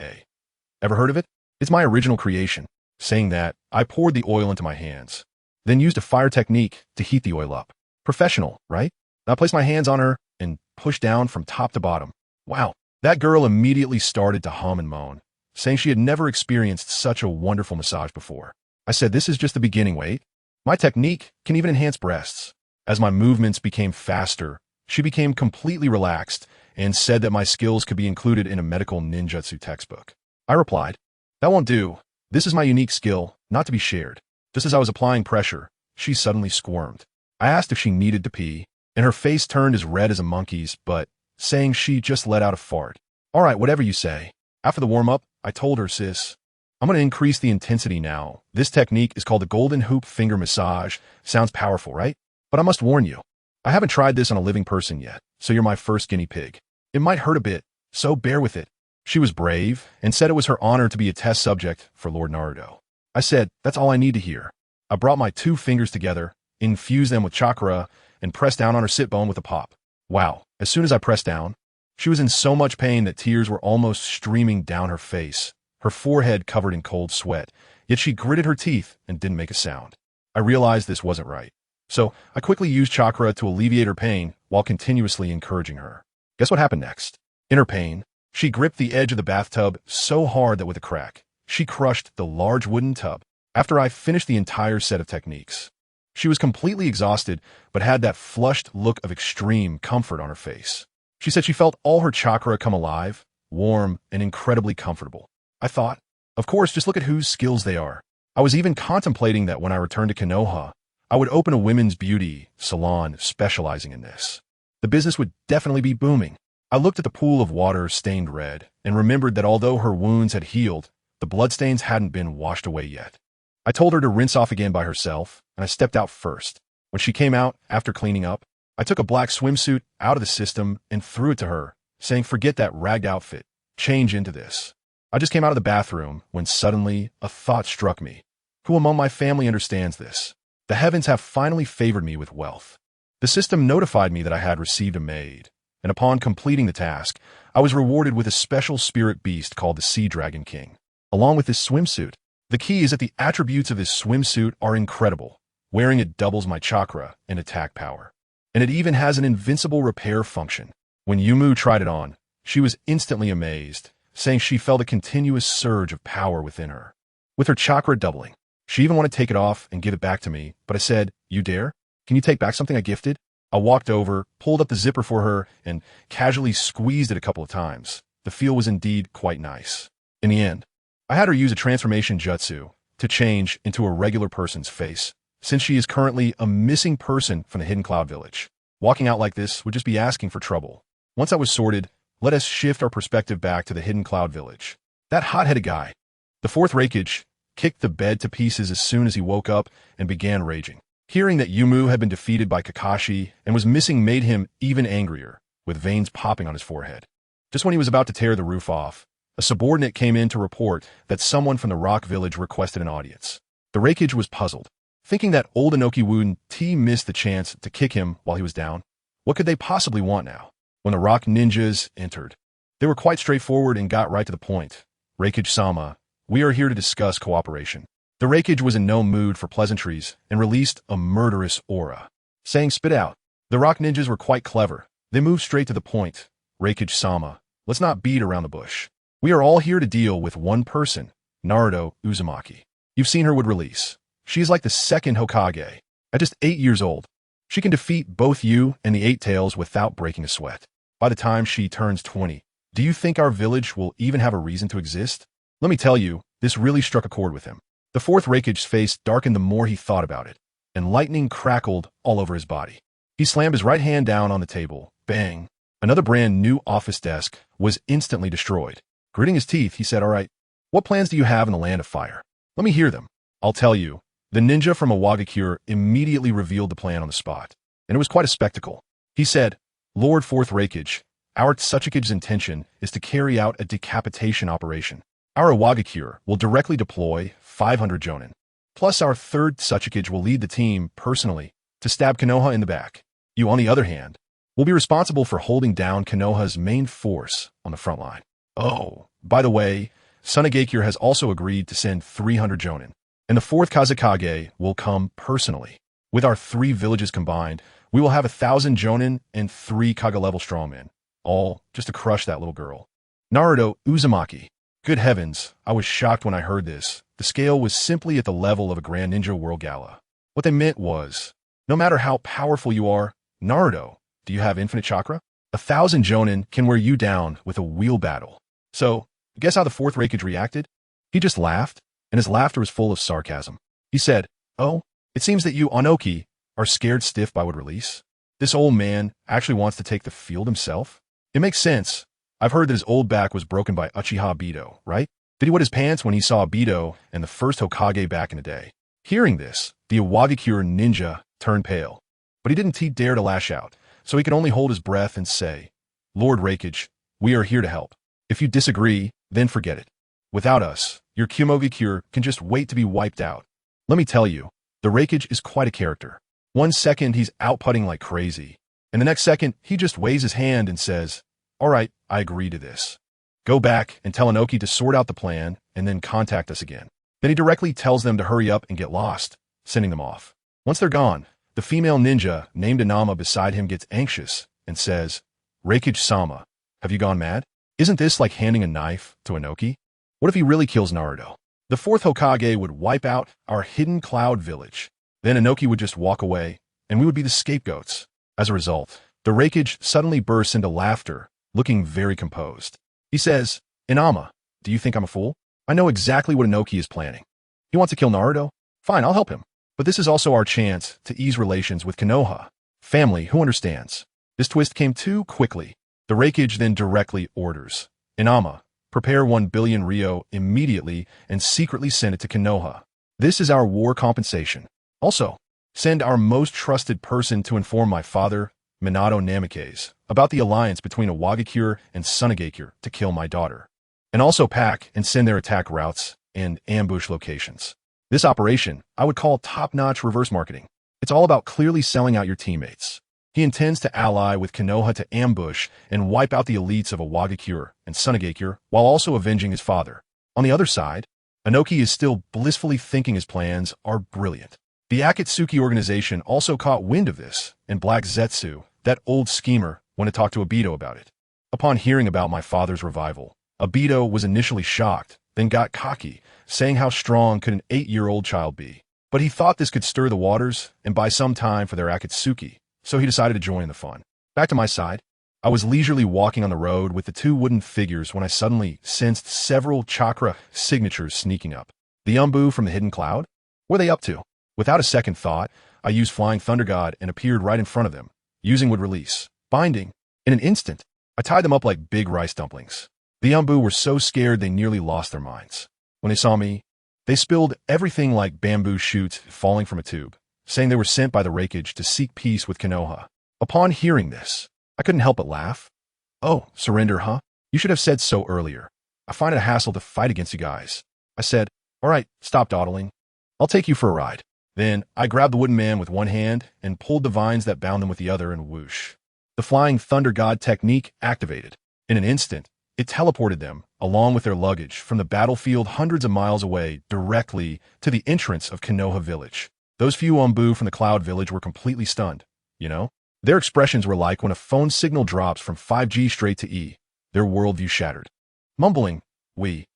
Ever heard of it? It's my original creation. Saying that, I poured the oil into my hands, then used a fire technique to heat the oil up. Professional, right? I placed my hands on her and pushed down from top to bottom. Wow, that girl immediately started to hum and moan, saying she had never experienced such a wonderful massage before. I said, this is just the beginning, wait. My technique can even enhance breasts. As my movements became faster, she became completely relaxed and said that my skills could be included in a medical ninjutsu textbook. I replied, that won't do. This is my unique skill, not to be shared. Just as I was applying pressure, she suddenly squirmed. I asked if she needed to pee, and her face turned as red as a monkey's, but saying she just let out a fart. All right, whatever you say. After the warm-up, I told her, sis, I'm going to increase the intensity now. This technique is called the golden hoop finger massage. Sounds powerful, right? But I must warn you, I haven't tried this on a living person yet, so you're my first guinea pig. It might hurt a bit, so bear with it. She was brave and said it was her honor to be a test subject for Lord Naruto. I said, that's all I need to hear. I brought my 2 fingers together, infused them with chakra, and pressed down on her sit bone with a pop. Wow, as soon as I pressed down, she was in so much pain that tears were almost streaming down her face, her forehead covered in cold sweat, yet she gritted her teeth and didn't make a sound. I realized this wasn't right. So I quickly used chakra to alleviate her pain while continuously encouraging her. Guess what happened next? In her pain, she gripped the edge of the bathtub so hard that with a crack, she crushed the large wooden tub. After I finished the entire set of techniques, she was completely exhausted but had that flushed look of extreme comfort on her face. She said she felt all her chakra come alive, warm, and incredibly comfortable. I thought, of course, just look at whose skills they are. I was even contemplating that when I returned to Konoha, I would open a women's beauty salon specializing in this. The business would definitely be booming. I looked at the pool of water stained red and remembered that although her wounds had healed, the bloodstains hadn't been washed away yet. I told her to rinse off again by herself, and I stepped out first. When she came out after cleaning up, I took a black swimsuit out of the system and threw it to her, saying, forget that ragged outfit, change into this. I just came out of the bathroom when suddenly a thought struck me. Who among my family understands this? The heavens have finally favored me with wealth. The system notified me that I had received a maid, and upon completing the task, I was rewarded with a special spirit beast called the Sea Dragon King, along with this swimsuit. The key is that the attributes of this swimsuit are incredible. Wearing it doubles my chakra and attack power. And it even has an invincible repair function. When Yumu tried it on, she was instantly amazed, saying she felt a continuous surge of power within her. With her chakra doubling, she even wanted to take it off and give it back to me, but I said, you dare? Can you take back something I gifted? I walked over, pulled up the zipper for her, and casually squeezed it a couple of times. The feel was indeed quite nice. In the end, I had her use a transformation jutsu to change into a regular person's face, since she is currently a missing person from the Hidden Cloud Village. Walking out like this would just be asking for trouble. Once I was sorted, let us shift our perspective back to the Hidden Cloud Village. That hot-headed guy, the 4th Reikage, kicked the bed to pieces as soon as he woke up and began raging. Hearing that Yumu had been defeated by Kakashi and was missing made him even angrier, with veins popping on his forehead. Just when he was about to tear the roof off, a subordinate came in to report that someone from the Rock Village requested an audience. The Reikage was puzzled, thinking that old Inoki wouldn't missed the chance to kick him while he was down. What could they possibly want now? When the Rock Ninjas entered, they were quite straightforward and got right to the point. Reikage-sama, we are here to discuss cooperation. The Raikage was in no mood for pleasantries and released a murderous aura, saying spit out. The rock ninjas were quite clever. They moved straight to the point. Raikage-sama, let's not beat around the bush. We are all here to deal with one person, Naruto Uzumaki. You've seen her would release. She is like the second Hokage. At just 8 years old, she can defeat both you and the Eight Tails without breaking a sweat. By the time she turns 20, do you think our village will even have a reason to exist? Let me tell you, this really struck a chord with him. The fourth Raikage's face darkened the more he thought about it, and lightning crackled all over his body. He slammed his right hand down on the table. Bang! Another brand new office desk was instantly destroyed. Gritting his teeth, he said, all right, what plans do you have in the land of fire? Let me hear them. I'll tell you. The ninja from Awagakure immediately revealed the plan on the spot, and it was quite a spectacle. He said, Lord Fourth Raikage, our Tsuchikage's intention is to carry out a decapitation operation. Our Awagakure will directly deploy 500 jonin. Plus our third Tsuchikage will lead the team personally to stab Konoha in the back. You, on the other hand, will be responsible for holding down Konoha's main force on the front line. Oh, by the way, Tsunagakure has also agreed to send 300 jonin, and the fourth Kazekage will come personally. With our 3 villages combined, we will have 1,000 jonin and 3 Kage-level strongmen, all just to crush that little girl. Naruto Uzumaki. Good heavens, I was shocked when I heard this. The scale was simply at the level of a Grand Ninja World Gala. What they meant was, no matter how powerful you are, Naruto, do you have infinite chakra? 1,000 jonin can wear you down with a wheel battle. So, guess how the fourth Raikage reacted? He just laughed, and his laughter was full of sarcasm. He said, oh, it seems that you, Onoki, are scared stiff by what release. This old man actually wants to take the field himself? It makes sense. I've heard that his old back was broken by Uchiha Bido, right? Did he wet his pants when he saw Bido and the first Hokage back in the day? Hearing this, the Awagakure ninja turned pale, but he didn't dare to lash out, so he could only hold his breath and say, Lord Raikage, we are here to help. If you disagree, then forget it. Without us, your KyuubiCrisis can just wait to be wiped out. Let me tell you, the Raikage is quite a character. One second he's outputting like crazy, and the next second he just waves his hand and says, all right, I agree to this. Go back and tell Inoki to sort out the plan and then contact us again. Then he directly tells them to hurry up and get lost, sending them off. Once they're gone, the female ninja named Inama beside him gets anxious and says, Raikage-sama, have you gone mad? Isn't this like handing a knife to Inoki? What if he really kills Naruto? The fourth Hokage would wipe out our hidden cloud village. Then Inoki would just walk away, and we would be the scapegoats. As a result, the Raikage suddenly bursts into laughter, looking very composed. He says, Inama, do you think I'm a fool? I know exactly what Inoki is planning. He wants to kill Naruto? Fine, I'll help him. But this is also our chance to ease relations with Konoha. Family who understands. This twist came too quickly. The Raikage then directly orders, Inama, prepare 1 billion Ryo immediately and secretly send it to Konoha. This is our war compensation. Also, send our most trusted person to inform my father, Minato Namikaze, about the alliance between Awagakure and Tsunagakure to kill my daughter. And also pack and send their attack routes and ambush locations. This operation, I would call top-notch reverse marketing. It's all about clearly selling out your teammates. He intends to ally with Konoha to ambush and wipe out the elites of Awagakure and Tsunagakure while also avenging his father. On the other side, Inoki is still blissfully thinking his plans are brilliant. The Akatsuki organization also caught wind of this, and Black Zetsu, that old schemer, went to talk to Obito about it. Upon hearing about my father's revival, Obito was initially shocked, then got cocky, saying how strong could an 8-year-old child be. But he thought this could stir the waters and buy some time for their Akatsuki, so he decided to join in the fun. Back to my side, I was leisurely walking on the road with the 2 wooden figures when I suddenly sensed several chakra signatures sneaking up. The Umbu from the hidden cloud? What are they up to? Without a second thought, I used Flying Thunder God and appeared right in front of them, using would release. Binding. In an instant, I tied them up like big rice dumplings. The Umbu were so scared they nearly lost their minds. When they saw me, they spilled everything like bamboo shoots falling from a tube, saying they were sent by the Raikage to seek peace with Konoha. Upon hearing this, I couldn't help but laugh. Oh, surrender, huh? You should have said so earlier. I find it a hassle to fight against you guys. I said, all right, stop dawdling. I'll take you for a ride. Then I grabbed the wooden man with one hand and pulled the vines that bound them with the other, and whoosh. The Flying Thunder God technique activated. In an instant, it teleported them along with their luggage, from the battlefield hundreds of miles away directly to the entrance of Konoha village. Those few Ombu from the Cloud Village were completely stunned, you know? Their expressions were like when a phone signal drops from 5G straight to E. Their worldview shattered. Mumbling, we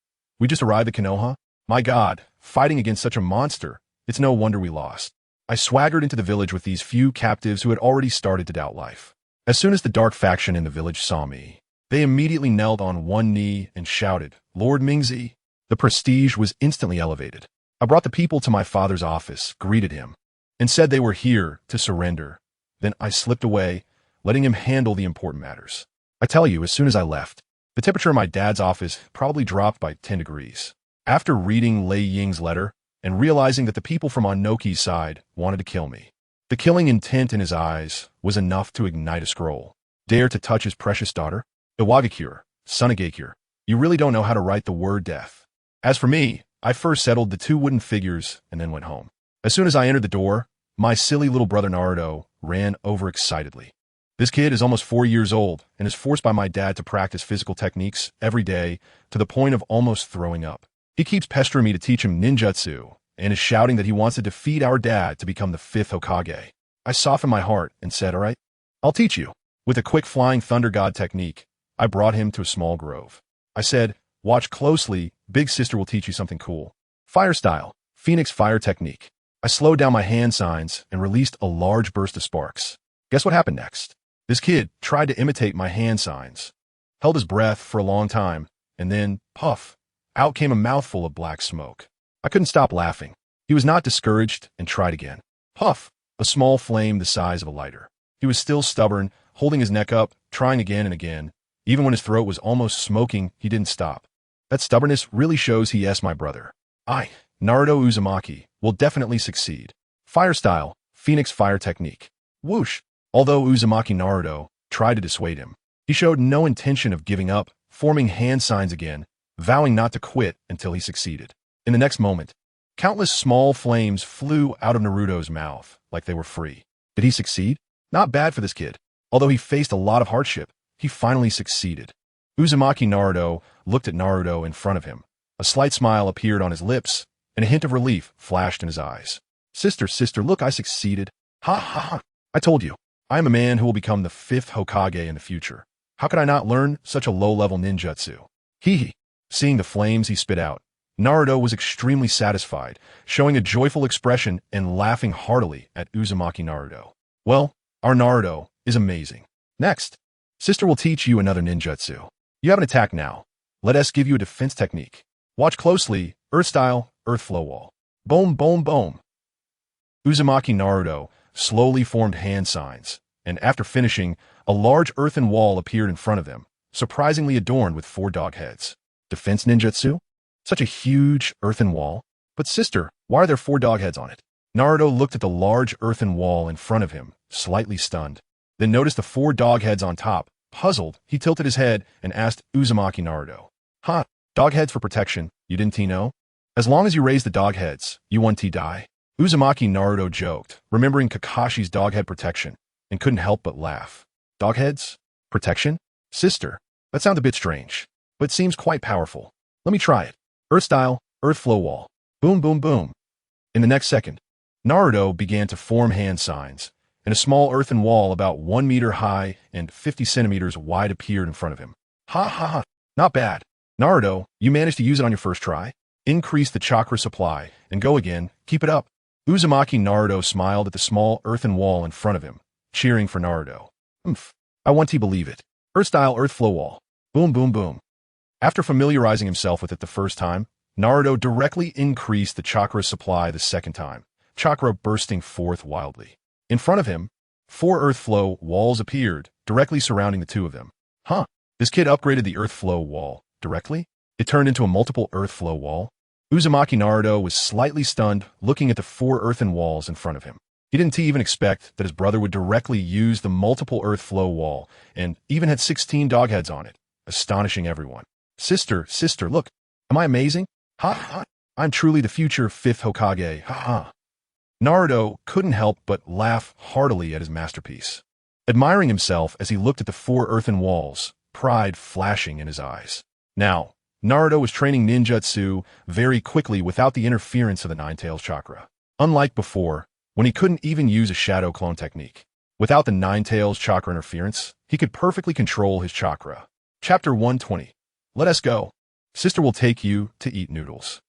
just arrived at Konoha? My God, fighting against such a monster. It's no wonder we lost. I swaggered into the village with these few captives who had already started to doubt life. As soon as the dark faction in the village saw me, they immediately knelt on one knee and shouted, Lord Mingzi. The prestige was instantly elevated. I brought the people to my father's office, greeted him, and said they were here to surrender. Then I slipped away, letting him handle the important matters. I tell you, as soon as I left, the temperature in my dad's office probably dropped by 10 degrees. After reading Lei Ying's letter and realizing that the people from Onoki's side wanted to kill me, the killing intent in his eyes was enough to ignite a scroll. Dare to touch his precious daughter? Iwagakure, Sunagakure, you really don't know how to write the word death. As for me, I first settled the two wooden figures and then went home. As soon as I entered the door, my silly little brother Naruto ran overexcitedly. This kid is almost 4 years old and is forced by my dad to practice physical techniques every day to the point of almost throwing up. He keeps pestering me to teach him ninjutsu and is shouting that he wants to defeat our dad to become the 5th Hokage. I softened my heart and said, all right, I'll teach you. With a quick flying thunder god technique, I brought him to a small grove. I said, watch closely, big sister will teach you something cool. Fire style, Phoenix fire technique. I slowed down my hand signs and released a large burst of sparks. Guess what happened next? This kid tried to imitate my hand signs, held his breath for a long time, and then, puff, out came a mouthful of black smoke. I couldn't stop laughing. He was not discouraged and tried again. Puff, a small flame the size of a lighter. He was still stubborn, holding his neck up, trying again and again. Even when his throat was almost smoking, he didn't stop. That stubbornness really shows he is my brother. I, Naruto Uzumaki, will definitely succeed. Fire style, Phoenix fire technique. Whoosh! Although Uzumaki Naruto tried to dissuade him, he showed no intention of giving up, forming hand signs again, vowing not to quit until he succeeded. In the next moment, countless small flames flew out of Naruto's mouth like they were free. Did he succeed? Not bad for this kid. Although he faced a lot of hardship, he finally succeeded. Uzumaki Naruto looked at Naruto in front of him. A slight smile appeared on his lips, and a hint of relief flashed in his eyes. Sister, look, I succeeded. Ha ha ha. I told you, I am a man who will become the 5th Hokage in the future. How could I not learn such a low-level ninjutsu? Hee hee. Seeing the flames he spit out, Naruto was extremely satisfied, showing a joyful expression and laughing heartily at Uzumaki Naruto. Well, our Naruto is amazing. Next, sister will teach you another ninjutsu. You have an attack now. Let us give you a defense technique. Watch closely, earth style, earth flow wall. Boom, boom, boom. Uzumaki Naruto slowly formed hand signs, and after finishing, a large earthen wall appeared in front of them, surprisingly adorned with 4 dog heads. Defense ninjutsu? Such a huge earthen wall? But sister, why are there 4 dog heads on it? Naruto looked at the large earthen wall in front of him, slightly stunned. Then noticed the 4 dog heads on top. Puzzled, he tilted his head and asked Uzumaki Naruto. Huh, dog heads for protection, you didn't know? As long as you raise the dog heads, you won't die. Uzumaki Naruto joked, remembering Kakashi's dog head protection, and couldn't help but laugh. Dog heads? Protection? Sister, that sounds a bit strange, but seems quite powerful. Let me try it. Earth style, earth flow wall. Boom, boom, boom. In the next second, Naruto began to form hand signs, and a small earthen wall about 1 meter high and 50 centimeters wide appeared in front of him. Ha ha ha, not bad. Naruto, you managed to use it on your first try. Increase the chakra supply, and go again, keep it up. Uzumaki Naruto smiled at the small earthen wall in front of him, cheering for Naruto. I want to believe it. Earth style earth flow wall. Boom, boom, boom. After familiarizing himself with it the first time, Naruto directly increased the chakra supply the second time, chakra bursting forth wildly. In front of him, 4 earth flow walls appeared, directly surrounding the 2 of them. Huh, this kid upgraded the earth flow wall directly? It turned into a multiple earth flow wall? Uzumaki Naruto was slightly stunned, looking at the 4 earthen walls in front of him. He didn't even expect that his brother would directly use the multiple earth flow wall, and even had 16 dog heads on it, astonishing everyone. Sister, look, am I amazing? Ha ha, I'm truly the future 5th Hokage, ha ha. Naruto couldn't help but laugh heartily at his masterpiece, admiring himself as he looked at the 4 earthen walls, pride flashing in his eyes. Now, Naruto was training ninjutsu very quickly without the interference of the Nine-Tails chakra. Unlike before, when he couldn't even use a shadow clone technique. Without the Nine-Tails chakra interference, he could perfectly control his chakra. Chapter 120. Let us go. Sister will take you to eat noodles.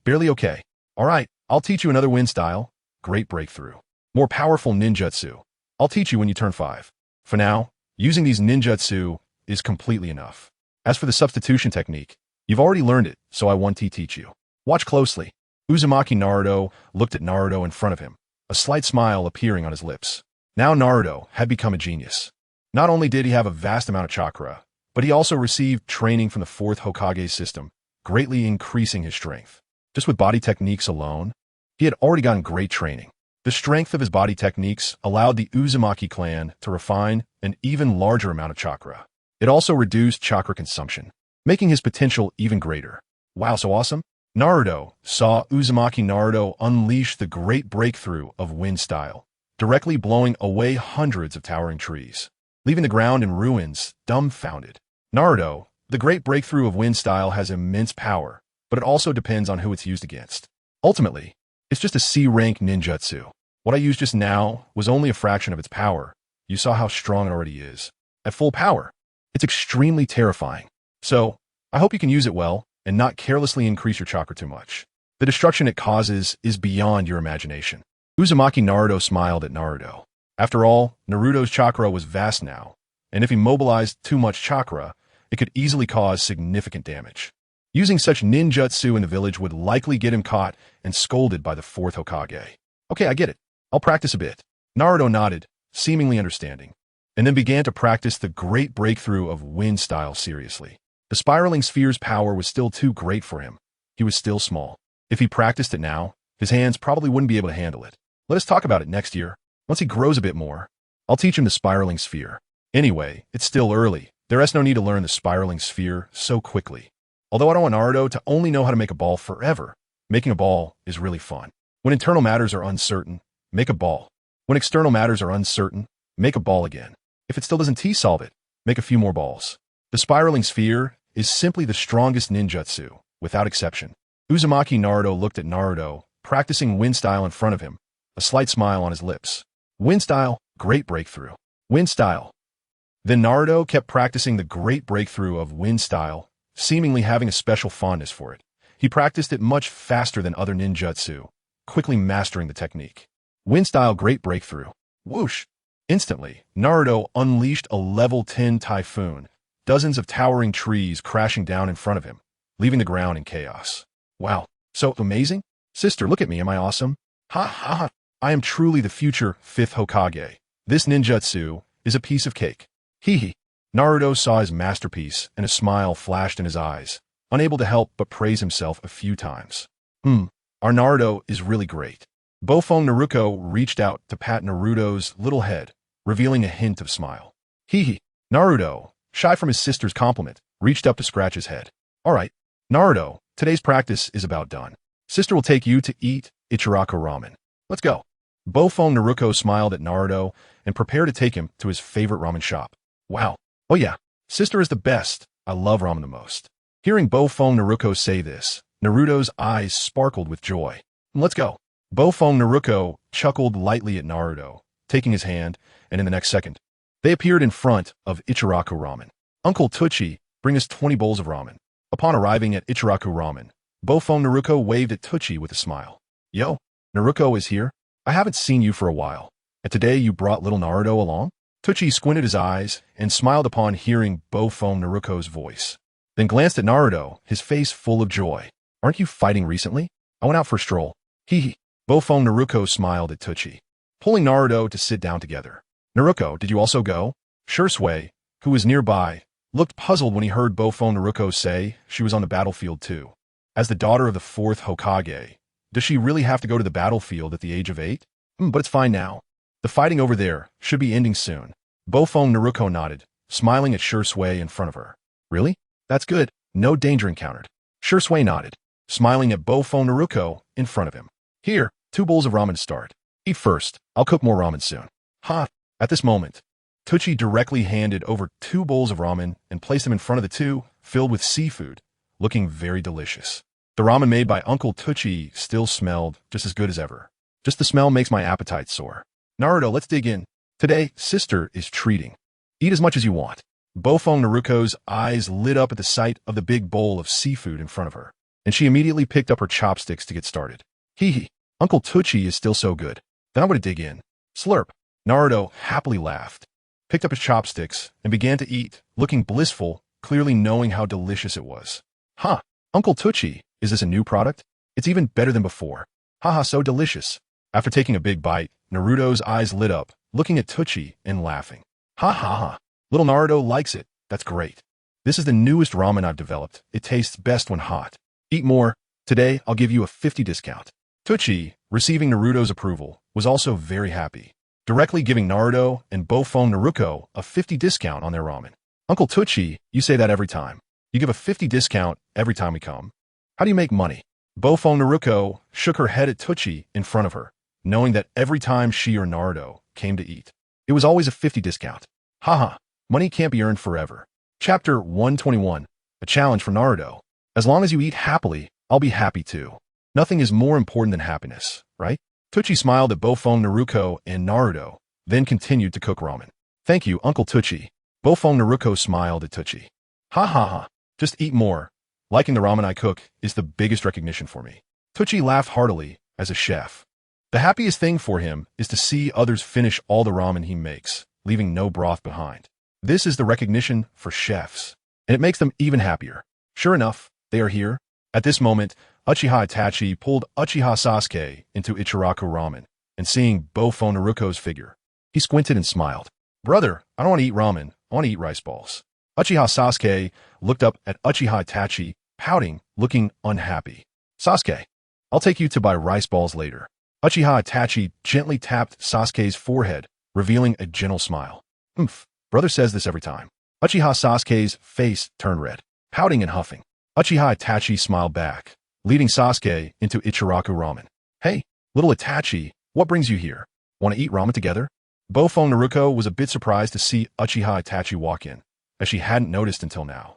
Barely okay. Alright, I'll teach you another wind style. Great breakthrough. More powerful ninjutsu. I'll teach you when you turn 5. For now, using these ninjutsu is completely enough. As for the substitution technique, you've already learned it, so I want to teach you. Watch closely. Uzumaki Naruto looked at Naruto in front of him, a slight smile appearing on his lips. Now Naruto had become a genius. Not only did he have a vast amount of chakra, but he also received training from the 4th Hokage system, greatly increasing his strength. Just with body techniques alone, he had already gotten great training. The strength of his body techniques allowed the Uzumaki clan to refine an even larger amount of chakra. It also reduced chakra consumption, making his potential even greater. Wow, so awesome! Naruto saw Uzumaki Naruto unleash the great breakthrough of wind style, directly blowing away hundreds of towering trees, leaving the ground in ruins, dumbfounded. Naruto, the great breakthrough of wind style has immense power, but it also depends on who it's used against. Ultimately, it's just a C-rank ninjutsu. What I used just now was only a fraction of its power. You saw how strong it already is. At full power, it's extremely terrifying. So, I hope you can use it well and not carelessly increase your chakra too much. The destruction it causes is beyond your imagination. Uzumaki Naruto smiled at Naruto. After all, Naruto's chakra was vast now, and if he mobilized too much chakra, it could easily cause significant damage. Using such ninjutsu in the village would likely get him caught and scolded by the 4th Hokage. Okay, I get it. I'll practice a bit. Naruto nodded, seemingly understanding, and then began to practice the great breakthrough of wind style seriously. The spiraling sphere's power was still too great for him. He was still small. If he practiced it now, his hands probably wouldn't be able to handle it. Let us talk about it next year. Once he grows a bit more, I'll teach him the spiraling sphere. Anyway, it's still early. There is no need to learn the spiraling sphere so quickly. Although I don't want Naruto to only know how to make a ball forever, making a ball is really fun. When internal matters are uncertain, make a ball. When external matters are uncertain, make a ball again. If it still doesn't T-solve it, make a few more balls. The spiraling sphere is simply the strongest ninjutsu, without exception. Uzumaki Naruto looked at Naruto, practicing wind style in front of him, a slight smile on his lips. Wind style, great breakthrough. Wind style. Then Naruto kept practicing the great breakthrough of wind style, seemingly having a special fondness for it. He practiced it much faster than other ninjutsu, quickly mastering the technique. Wind style great breakthrough. Whoosh! Instantly, Naruto unleashed a level 10 typhoon, dozens of towering trees crashing down in front of him, leaving the ground in chaos. Wow, so amazing? Sister, look at me, am I awesome? Ha ha ha! I am truly the future 5th Hokage. This ninjutsu is a piece of cake. Hee hee. Naruto saw his masterpiece and a smile flashed in his eyes, unable to help but praise himself a few times. Our Naruto is really great. Naruko reached out to pat Naruto's little head, revealing a hint of smile. Hee hee. Naruto, shy from his sister's compliment, reached up to scratch his head. Alright, Naruto, today's practice is about done. Sister will take you to eat Ichiraku ramen. Let's go. Naruko smiled at Naruto and prepared to take him to his favorite ramen shop. Wow. Oh yeah, sister is the best. I love ramen the most. Hearing Naruko say this, Naruto's eyes sparkled with joy. Let's go. Naruko chuckled lightly at Naruto, taking his hand, and in the next second, they appeared in front of Ichiraku ramen. Uncle Tucci, bring us 20 bowls of ramen. Upon arriving at Ichiraku ramen, Naruko waved at Tucci with a smile. Yo, Naruko is here. I haven't seen you for a while. And today you brought little Naruto along? Tucci squinted his eyes and smiled upon hearing Naruko's voice. Then glanced at Naruto, his face full of joy. Aren't you fighting recently? I went out for a stroll. Hee hee. Naruko smiled at Tucci, pulling Naruto to sit down together. Naruko, did you also go? Shursui, who was nearby, looked puzzled when he heard Naruko say she was on the battlefield too. As the daughter of the 4th Hokage, does she really have to go to the battlefield at the age of 8? But it's fine now. The fighting over there should be ending soon. Naruko nodded, smiling at Shursui in front of her. Really? That's good. No danger encountered. Shursui nodded, smiling at Naruko in front of him. Here, 2 bowls of ramen to start. Eat first. I'll cook more ramen soon. Ha! At this moment, Tucci directly handed over 2 bowls of ramen and placed them in front of the 2, filled with seafood, looking very delicious. The ramen made by Uncle Tucci still smelled just as good as ever. Just the smell makes my appetite soar. Naruto, let's dig in. Today, sister is treating. Eat as much as you want. Naruko's eyes lit up at the sight of the big bowl of seafood in front of her, and she immediately picked up her chopsticks to get started. Hee hee, Uncle Tucci is still so good. Then I'm going to dig in. Slurp. Naruto happily laughed, picked up his chopsticks, and began to eat, looking blissful, clearly knowing how delicious it was. Huh, Uncle Tucci, is this a new product? It's even better than before. Haha, so delicious. After taking a big bite, Naruto's eyes lit up, looking at Tucci and laughing. Ha ha ha. Little Naruto likes it. That's great. This is the newest ramen I've developed. It tastes best when hot. Eat more. Today, I'll give you a 50 discount. Tucci, receiving Naruto's approval, was also very happy, directly giving Naruto and Naruko a 50 discount on their ramen. Uncle Tucci, you say that every time. You give a 50 discount every time we come. How do you make money? Naruko shook her head at Tucci in front of her, knowing that every time she or Naruto came to eat, it was always a 50 discount. Haha, money can't be earned forever. Chapter 121, a challenge for Naruto. As long as you eat happily, I'll be happy too. Nothing is more important than happiness, right? Tucci smiled at Naruko and Naruto, then continued to cook ramen. Thank you, Uncle Tucci. Naruko smiled at Tucci. Ha ha ha, just eat more. Liking the ramen I cook is the biggest recognition for me. Tucci laughed heartily as a chef. The happiest thing for him is to see others finish all the ramen he makes, leaving no broth behind. This is the recognition for chefs, and it makes them even happier. Sure enough, they are here. At this moment, Uchiha Itachi pulled Uchiha Sasuke into Ichiraku ramen, and seeing Naruko's figure, he squinted and smiled. Brother, I don't want to eat ramen, I want to eat rice balls. Uchiha Sasuke looked up at Uchiha Itachi, pouting, looking unhappy. Sasuke, I'll take you to buy rice balls later. Uchiha Itachi gently tapped Sasuke's forehead, revealing a gentle smile. Brother says this every time. Uchiha Sasuke's face turned red, pouting and huffing. Uchiha Itachi smiled back, leading Sasuke into Ichiraku ramen. Hey, little Itachi, what brings you here? Want to eat ramen together? Naruko was a bit surprised to see Uchiha Itachi walk in, as she hadn't noticed until now.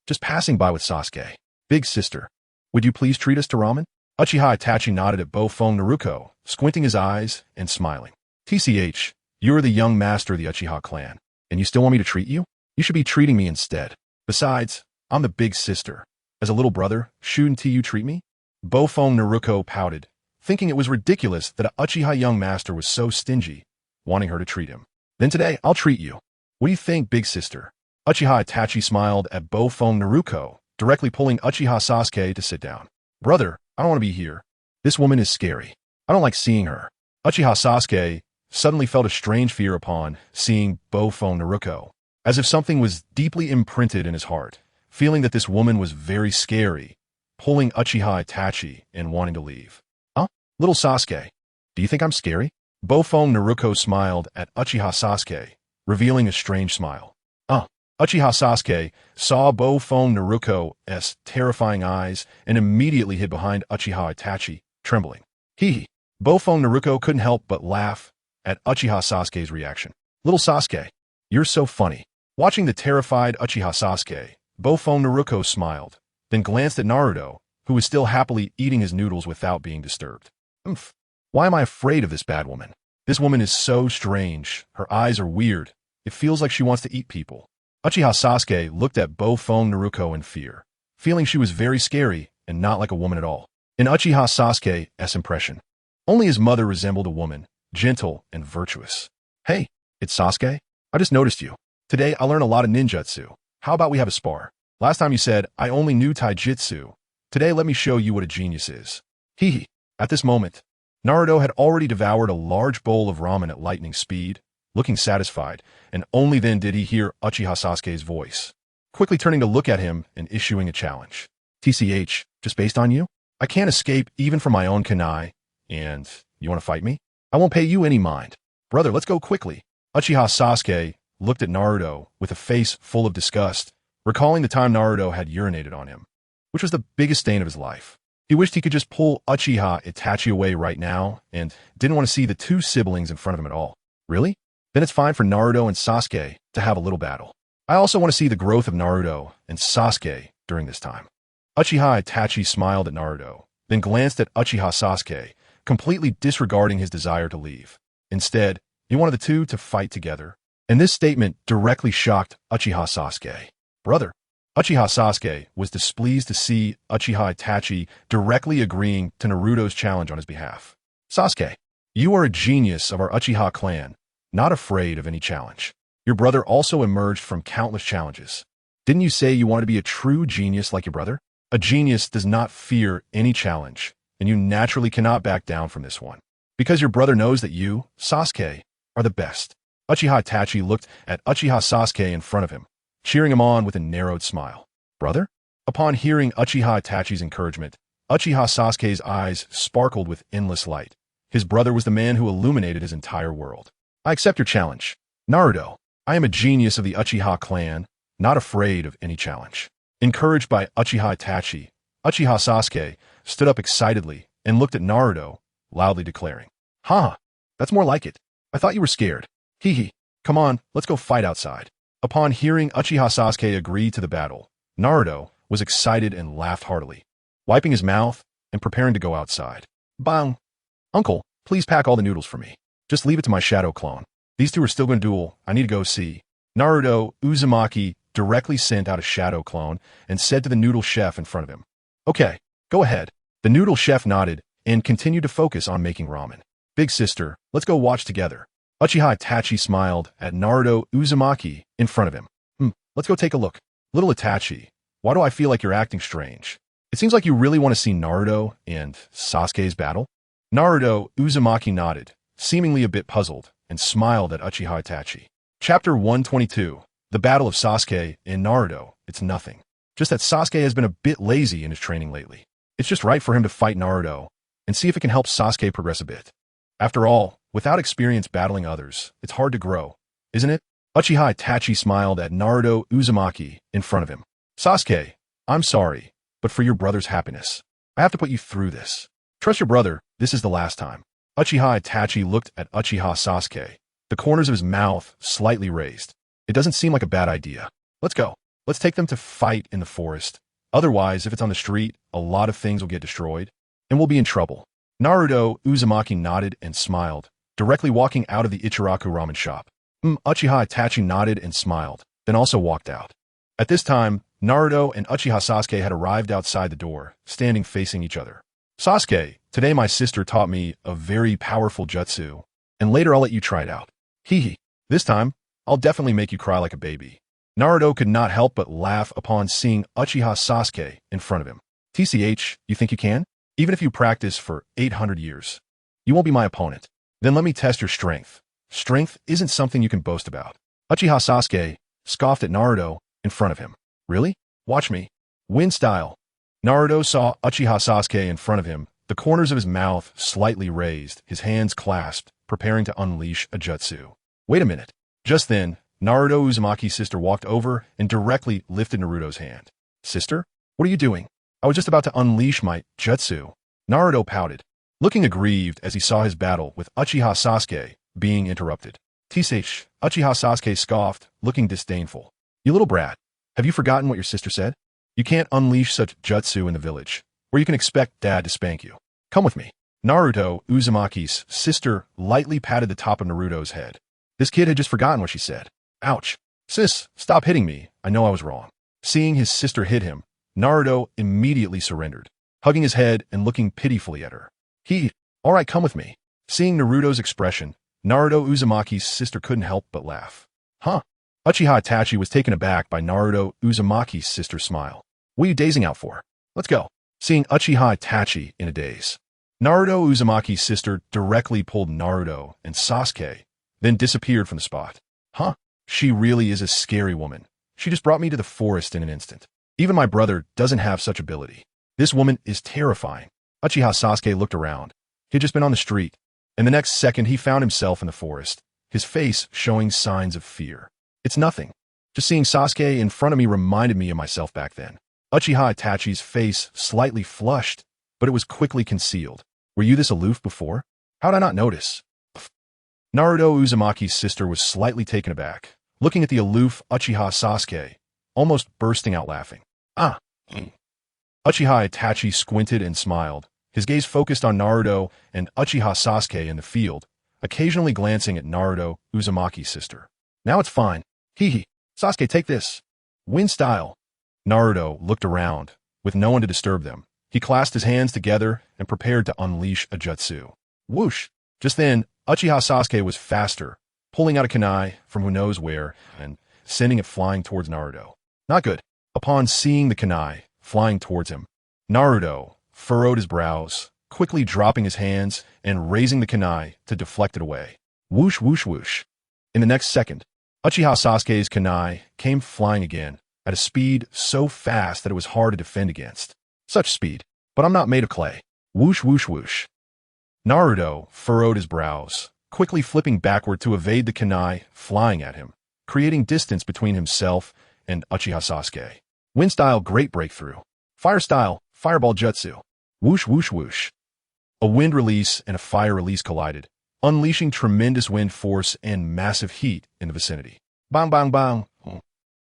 Just passing by with Sasuke. Big sister, would you please treat us to ramen? Uchiha Itachi nodded at Naruko, squinting his eyes and smiling. TCH, you're the young master of the Uchiha clan, and you still want me to treat you? You should be treating me instead. Besides, I'm the big sister. As a little brother, shouldn't you treat me? Naruko pouted, thinking it was ridiculous that a Uchiha young master was so stingy, wanting her to treat him. Then today, I'll treat you. What do you think, big sister? Uchiha Itachi smiled at Naruko, directly pulling Uchiha Sasuke to sit down. Brother, I don't want to be here. This woman is scary. I don't like seeing her. Uchiha Sasuke suddenly felt a strange fear upon seeing Naruko, as if something was deeply imprinted in his heart, feeling that this woman was very scary, pulling Uchiha Itachi and wanting to leave. Huh? Little Sasuke, do you think I'm scary? Naruko smiled at Uchiha Sasuke, revealing a strange smile. Uchiha Sasuke saw Naruko's terrifying eyes and immediately hid behind Uchiha Itachi, trembling. Naruko couldn't help but laugh at Uchiha Sasuke's reaction. Little Sasuke, you're so funny. Watching the terrified Uchiha Sasuke, Naruko smiled, then glanced at Naruto, who was still happily eating his noodles without being disturbed. Why am I afraid of this bad woman? This woman is so strange. Her eyes are weird. It feels like she wants to eat people. Uchiha Sasuke looked at Naruko in fear, feeling she was very scary and not like a woman at all. In Uchiha Sasuke's impression, only his mother resembled a woman, gentle and virtuous. Hey, it's Sasuke. I just noticed you. Today I learned a lot of ninjutsu. How about we have a spar? Last time you said, I only knew taijutsu. Today let me show you what a genius is. At this moment, Naruto had already devoured a large bowl of ramen at lightning speed, looking satisfied, and only then did he hear Uchiha Sasuke's voice, quickly turning to look at him and issuing a challenge. TCH, just based on you? I can't escape even from my own kunai, and you want to fight me? I won't pay you any mind. Brother, let's go quickly. Uchiha Sasuke looked at Naruto with a face full of disgust, recalling the time Naruto had urinated on him, which was the biggest stain of his life. He wished he could just pull Uchiha Itachi away right now and didn't want to see the two siblings in front of him at all. Really? Then it's fine for Naruto and Sasuke to have a little battle. I also want to see the growth of Naruto and Sasuke during this time. Uchiha Itachi smiled at Naruto, then glanced at Uchiha Sasuke, completely disregarding his desire to leave. Instead, he wanted the two to fight together. And this statement directly shocked Uchiha Sasuke. Brother. Uchiha Sasuke was displeased to see Uchiha Itachi directly agreeing to Naruto's challenge on his behalf. Sasuke, you are a genius of our Uchiha clan, not afraid of any challenge. Your brother also emerged from countless challenges. Didn't you say you wanted to be a true genius like your brother? A genius does not fear any challenge, and you naturally cannot back down from this one. Because your brother knows that you, Sasuke, are the best. Uchiha Itachi looked at Uchiha Sasuke in front of him, cheering him on with a narrowed smile. Brother? Upon hearing Uchiha Itachi's encouragement, Uchiha Sasuke's eyes sparkled with endless light. His brother was the man who illuminated his entire world. I accept your challenge. Naruto, I am a genius of the Uchiha clan, not afraid of any challenge. Encouraged by Uchiha Itachi, Uchiha Sasuke stood up excitedly and looked at Naruto, loudly declaring, "Ha! That's more like it. I thought you were scared. Hee hee. Come on, let's go fight outside." Upon hearing Uchiha Sasuke agree to the battle, Naruto was excited and laughed heartily, wiping his mouth and preparing to go outside. Bang! Uncle, please pack all the noodles for me. Just leave it to my shadow clone. These two are still going to duel. I need to go see. Naruto Uzumaki directly sent out a shadow clone and said to the noodle chef in front of him, "Okay, go ahead." The noodle chef nodded and continued to focus on making ramen. "Big sister, let's go watch together." Uchiha Itachi smiled at Naruto Uzumaki in front of him. Let's go take a look. Little Itachi, why do I feel like you're acting strange? It seems like you really want to see Naruto and Sasuke's battle." Naruto Uzumaki nodded, seemingly a bit puzzled, and smiled at Uchiha Itachi. Chapter 122, The Battle of Sasuke and Naruto. It's nothing. Just that Sasuke has been a bit lazy in his training lately. It's just right for him to fight Naruto and see if it can help Sasuke progress a bit. After all, without experience battling others, it's hard to grow, isn't it? Uchiha Itachi smiled at Naruto Uzumaki in front of him. "Sasuke, I'm sorry, but for your brother's happiness, I have to put you through this. Trust your brother, this is the last time." Uchiha Itachi looked at Uchiha Sasuke, the corners of his mouth slightly raised. "It doesn't seem like a bad idea. Let's go. Let's take them to fight in the forest. Otherwise, if it's on the street, a lot of things will get destroyed, and we'll be in trouble." Naruto Uzumaki nodded and smiled, directly walking out of the Ichiraku ramen shop. Uchiha Itachi nodded and smiled, then also walked out. At this time, Naruto and Uchiha Sasuke had arrived outside the door, standing facing each other. "Sasuke, today my sister taught me a very powerful jutsu, and later I'll let you try it out. Hee hee. This time, I'll definitely make you cry like a baby." Naruto could not help but laugh upon seeing Uchiha Sasuke in front of him. "TCH, you think you can? Even if you practice for 800 years, you won't be my opponent. Then let me test your strength. Strength isn't something you can boast about." Uchiha Sasuke scoffed at Naruto in front of him. "Really? Watch me. Win style." Naruto saw Uchiha Sasuke in front of him, the corners of his mouth slightly raised, his hands clasped, preparing to unleash a jutsu. Wait a minute. Just then, Naruto Uzumaki's sister walked over and directly lifted Naruto's hand. "Sister? What are you doing? I was just about to unleash my jutsu." Naruto pouted, looking aggrieved as he saw his battle with Uchiha Sasuke being interrupted. "TCH," Uchiha Sasuke scoffed, looking disdainful. "You little brat, have you forgotten what your sister said? You can't unleash such jutsu in the village, where you can expect dad to spank you. Come with me." Naruto Uzumaki's sister lightly patted the top of Naruto's head. This kid had just forgotten what she said. "Ouch. Sis, stop hitting me. I know I was wrong." Seeing his sister hit him, Naruto immediately surrendered, hugging his head and looking pitifully at her. All right, come with me." Seeing Naruto's expression, Naruto Uzumaki's sister couldn't help but laugh. "Huh?" Uchiha Itachi was taken aback by Naruto Uzumaki's sister's smile. "What are you dazing out for? Let's go." Seeing Uchiha Itachi in a daze, Naruto Uzumaki's sister directly pulled Naruto and Sasuke, then disappeared from the spot. "Huh? She really is a scary woman. She just brought me to the forest in an instant. Even my brother doesn't have such ability. This woman is terrifying." Uchiha Sasuke looked around. He had just been on the street, and the next second he found himself in the forest, his face showing signs of fear. "It's nothing. Just seeing Sasuke in front of me reminded me of myself back then." Uchiha Itachi's face slightly flushed, but it was quickly concealed. "Were you this aloof before? How'd I not notice?" Naruto Uzumaki's sister was slightly taken aback, looking at the aloof Uchiha Sasuke, almost bursting out laughing. Uchiha Itachi squinted and smiled, his gaze focused on Naruto and Uchiha Sasuke in the field, occasionally glancing at Naruto, Uzumaki's sister. Now it's fine. Hee. Sasuke, take this. Wind style. Naruto looked around, with no one to disturb them. He clasped his hands together and prepared to unleash a jutsu. Whoosh! Just then, Uchiha Sasuke was faster, pulling out a kunai from who knows where and sending it flying towards Naruto. Not good. Upon seeing the kunai flying towards him, Naruto furrowed his brows, quickly dropping his hands and raising the kunai to deflect it away. Whoosh, whoosh, whoosh. In the next second, Uchiha Sasuke's kunai came flying again, at a speed so fast that it was hard to defend against. Such speed. But I'm not made of clay. Whoosh, whoosh, whoosh. Naruto furrowed his brows, quickly flipping backward to evade the kunai flying at him, creating distance between himself and Uchiha Sasuke. Wind style, great breakthrough. Fire style, fireball jutsu. Whoosh, whoosh, whoosh. A wind release and a fire release collided, unleashing tremendous wind force and massive heat in the vicinity. Bang, bang, bang.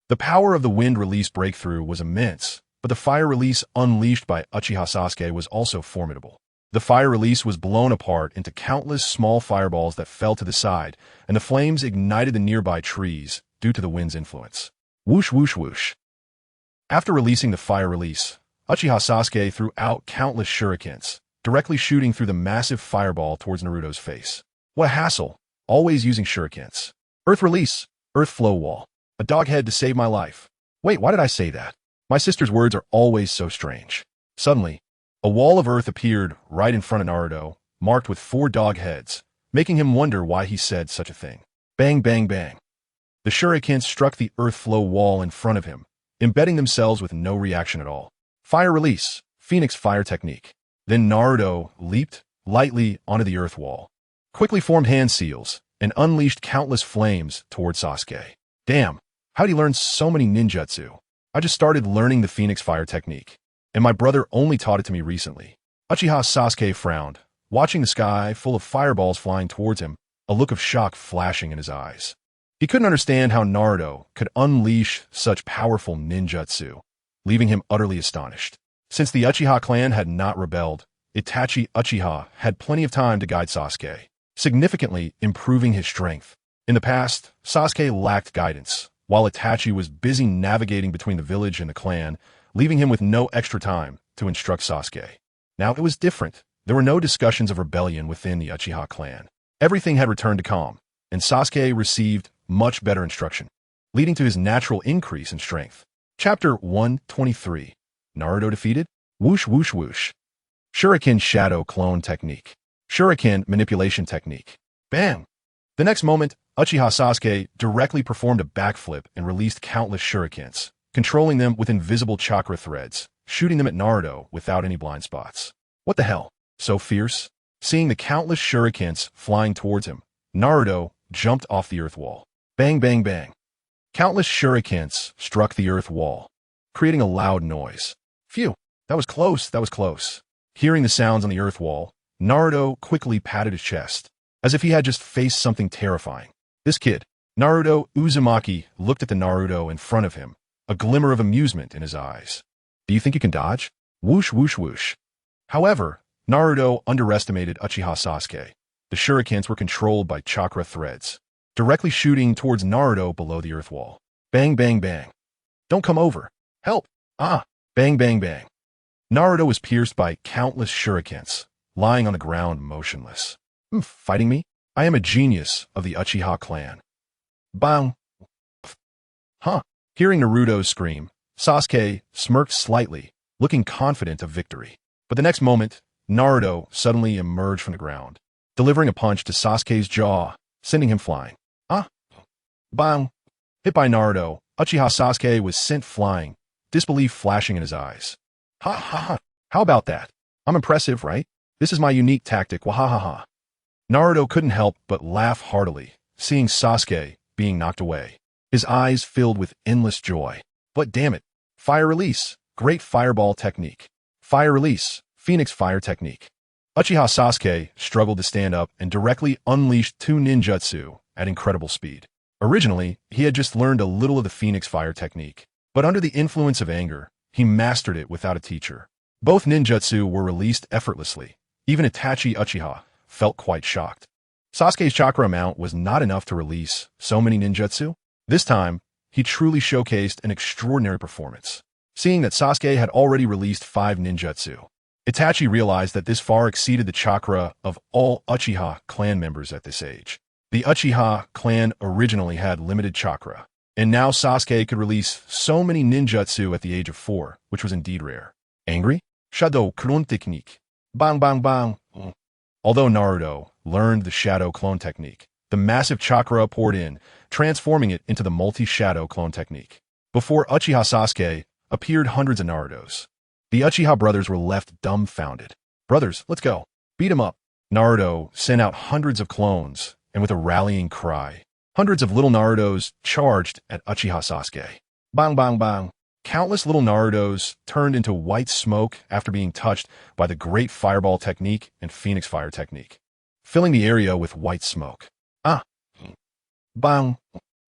The power of the wind release breakthrough was immense, but the fire release unleashed by Uchiha Sasuke was also formidable. The fire release was blown apart into countless small fireballs that fell to the side, and the flames ignited the nearby trees due to the wind's influence. Whoosh, whoosh, whoosh. After releasing the fire release, Uchiha Sasuke threw out countless shurikens, directly shooting through the massive fireball towards Naruto's face. What a hassle, always using shurikens. Earth release, earth flow wall. A dog head to save my life. Wait, why did I say that? My sister's words are always so strange. Suddenly, a wall of earth appeared right in front of Naruto, marked with 4 dog heads, making him wonder why he said such a thing. Bang, bang, bang. The shurikens struck the earth flow wall in front of him, embedding themselves with no reaction at all. Fire release, Phoenix fire technique. Then Naruto leaped lightly onto the earth wall, quickly formed hand seals, and unleashed countless flames towards Sasuke. Damn, how'd he learn so many ninjutsu? I just started learning the Phoenix fire technique, and my brother only taught it to me recently. Uchiha Sasuke frowned, watching the sky full of fireballs flying towards him, a look of shock flashing in his eyes. He couldn't understand how Naruto could unleash such powerful ninjutsu, leaving him utterly astonished. Since the Uchiha clan had not rebelled, Itachi Uchiha had plenty of time to guide Sasuke, significantly improving his strength. In the past, Sasuke lacked guidance, while Itachi was busy navigating between the village and the clan, leaving him with no extra time to instruct Sasuke. Now it was different. There were no discussions of rebellion within the Uchiha clan. Everything had returned to calm, and Sasuke received much better instruction, leading to his natural increase in strength. Chapter 123. Naruto defeated? Whoosh, whoosh, whoosh. Shuriken Shadow Clone Technique. Shuriken Manipulation Technique. Bam! The next moment, Uchiha Sasuke directly performed a backflip and released countless shurikens, controlling them with invisible chakra threads, shooting them at Naruto without any blind spots. What the hell? So fierce? Seeing the countless shurikens flying towards him, Naruto jumped off the earth wall. Bang, bang, bang. Countless shurikens struck the earth wall, creating a loud noise. Phew, that was close, that was close. Hearing the sounds on the earth wall, Naruto quickly patted his chest, as if he had just faced something terrifying. This kid, Naruto Uzumaki, looked at the Naruto in front of him, a glimmer of amusement in his eyes. Do you think you can dodge? Whoosh, whoosh, whoosh. However, Naruto underestimated Uchiha Sasuke. The shurikens were controlled by chakra threads, directly shooting towards Naruto below the earth wall. Bang, bang, bang. Don't come over. Help. Ah. Bang, bang, bang. Naruto was pierced by countless shurikens, lying on the ground motionless. Fighting me? I am a genius of the Uchiha clan. Bang. Huh. Hearing Naruto's scream, Sasuke smirked slightly, looking confident of victory. But the next moment, Naruto suddenly emerged from the ground, delivering a punch to Sasuke's jaw, sending him flying. Ah. Bang. Hit by Naruto, Uchiha Sasuke was sent flying, disbelief flashing in his eyes. Ha ha ha. How about that? I'm impressive, right? This is my unique tactic, wahahaha. Naruto couldn't help but laugh heartily, seeing Sasuke being knocked away. His eyes filled with endless joy. But damn it. Fire release, great fireball technique. Fire release, Phoenix fire technique. Uchiha Sasuke struggled to stand up and directly unleashed 2 ninjutsu at incredible speed. Originally, he had just learned a little of the Phoenix fire technique, but under the influence of anger, he mastered it without a teacher. Both ninjutsu were released effortlessly. Even Itachi Uchiha felt quite shocked. Sasuke's chakra amount was not enough to release so many ninjutsu. This time, he truly showcased an extraordinary performance. Seeing that Sasuke had already released 5 ninjutsu, Itachi realized that this far exceeded the chakra of all Uchiha clan members at this age. The Uchiha clan originally had limited chakra, and now Sasuke could release so many ninjutsu at the age of 4, which was indeed rare. Angry? Shadow Clone Technique. Bang bang bang. Although Naruto learned the Shadow Clone Technique, the massive chakra poured in, transforming it into the multi-Shadow Clone Technique. Before Uchiha Sasuke appeared hundreds of Narutos. The Uchiha brothers were left dumbfounded. Brothers, let's go. Beat him up. Naruto sent out hundreds of clones, and with a rallying cry, hundreds of little Narutos charged at Uchiha Sasuke. Bang bang bang. Countless little Narutos turned into white smoke after being touched by the Great Fireball Technique and Phoenix Fire Technique, filling the area with white smoke. Bang.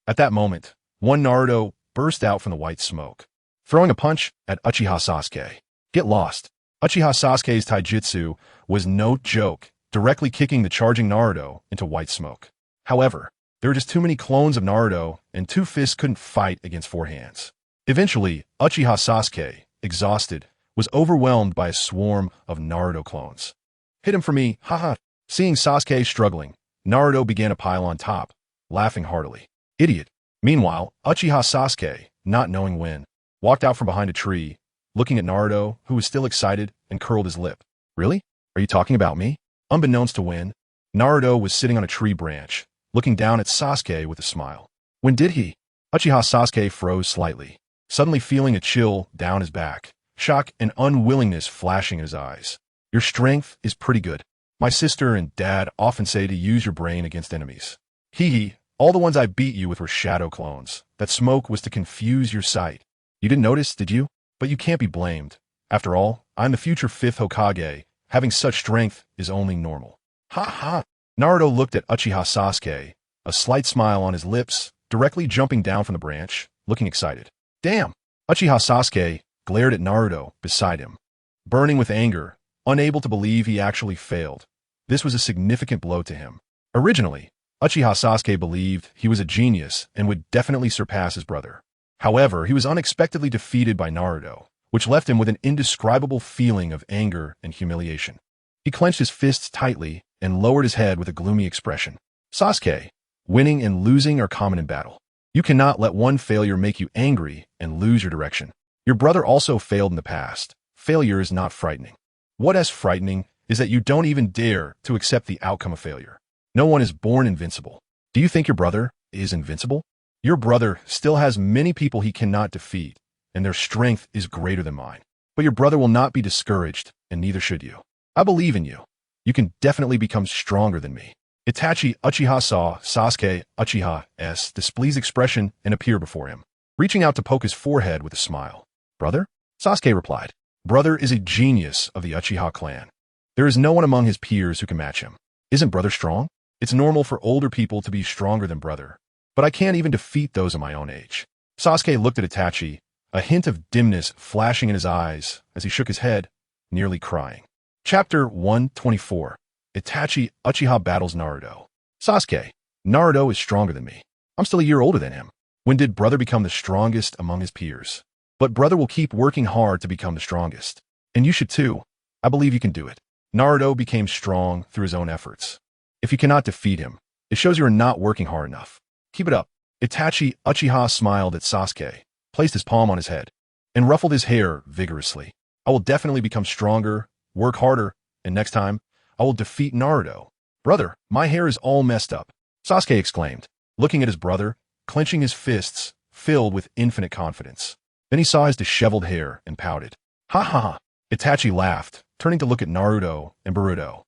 At that moment, one Naruto burst out from the white smoke, throwing a punch at Uchiha Sasuke. Get lost. Uchiha Sasuke's taijutsu was no joke, directly kicking the charging Naruto into white smoke. However, there were just too many clones of Naruto, and 2 fists couldn't fight against 4 hands. Eventually, Uchiha Sasuke, exhausted, was overwhelmed by a swarm of Naruto clones. Hit him for me, haha. Seeing Sasuke struggling, Naruto began to pile on top, laughing heartily. Idiot. Meanwhile, Uchiha Sasuke, not knowing when, walked out from behind a tree, looking at Naruto, who was still excited, and curled his lip. Really? Are you talking about me? Unbeknownst to Win, Naruto was sitting on a tree branch, looking down at Sasuke with a smile. When did he? Uchiha Sasuke froze slightly, suddenly feeling a chill down his back, shock and unwillingness flashing in his eyes. Your strength is pretty good. My sister and dad often say to use your brain against enemies. Hee, all the ones I beat you with were shadow clones. That smoke was to confuse your sight. You didn't notice, did you? But you can't be blamed. After all, I'm the future 5th Hokage. Having such strength is only normal. Ha ha! Naruto looked at Uchiha Sasuke, a slight smile on his lips, directly jumping down from the branch, looking excited. Damn! Uchiha Sasuke glared at Naruto beside him, burning with anger, unable to believe he actually failed. This was a significant blow to him. Originally, Uchiha Sasuke believed he was a genius and would definitely surpass his brother. However, he was unexpectedly defeated by Naruto, which left him with an indescribable feeling of anger and humiliation. He clenched his fists tightly and lowered his head with a gloomy expression. Sasuke, winning and losing are common in battle. You cannot let one failure make you angry and lose your direction. Your brother also failed in the past. Failure is not frightening. What is frightening is that you don't even dare to accept the outcome of failure. No one is born invincible. Do you think your brother is invincible? Your brother still has many people he cannot defeat, and their strength is greater than mine. But your brother will not be discouraged, and neither should you. I believe in you. You can definitely become stronger than me. Itachi Uchiha saw Sasuke Uchiha's displeased expression and appear before him, reaching out to poke his forehead with a smile. Brother? Sasuke replied. Brother is a genius of the Uchiha clan. There is no one among his peers who can match him. Isn't brother strong? It's normal for older people to be stronger than brother, but I can't even defeat those of my own age. Sasuke looked at Itachi, a hint of dimness flashing in his eyes as he shook his head, nearly crying. Chapter 124. Itachi Uchiha battles Naruto. Sasuke, Naruto is stronger than me. I'm still a year older than him. When did brother become the strongest among his peers? But brother will keep working hard to become the strongest. And you should too. I believe you can do it. Naruto became strong through his own efforts. If you cannot defeat him, it shows you are not working hard enough. Keep it up. Itachi Uchiha smiled at Sasuke, placed his palm on his head, and ruffled his hair vigorously. I will definitely become stronger, work harder, and next time, I will defeat Naruto. Brother, my hair is all messed up, Sasuke exclaimed, looking at his brother, clenching his fists, filled with infinite confidence. Then he saw his disheveled hair and pouted. Ha ha ha. Itachi laughed, turning to look at Naruto and Boruto.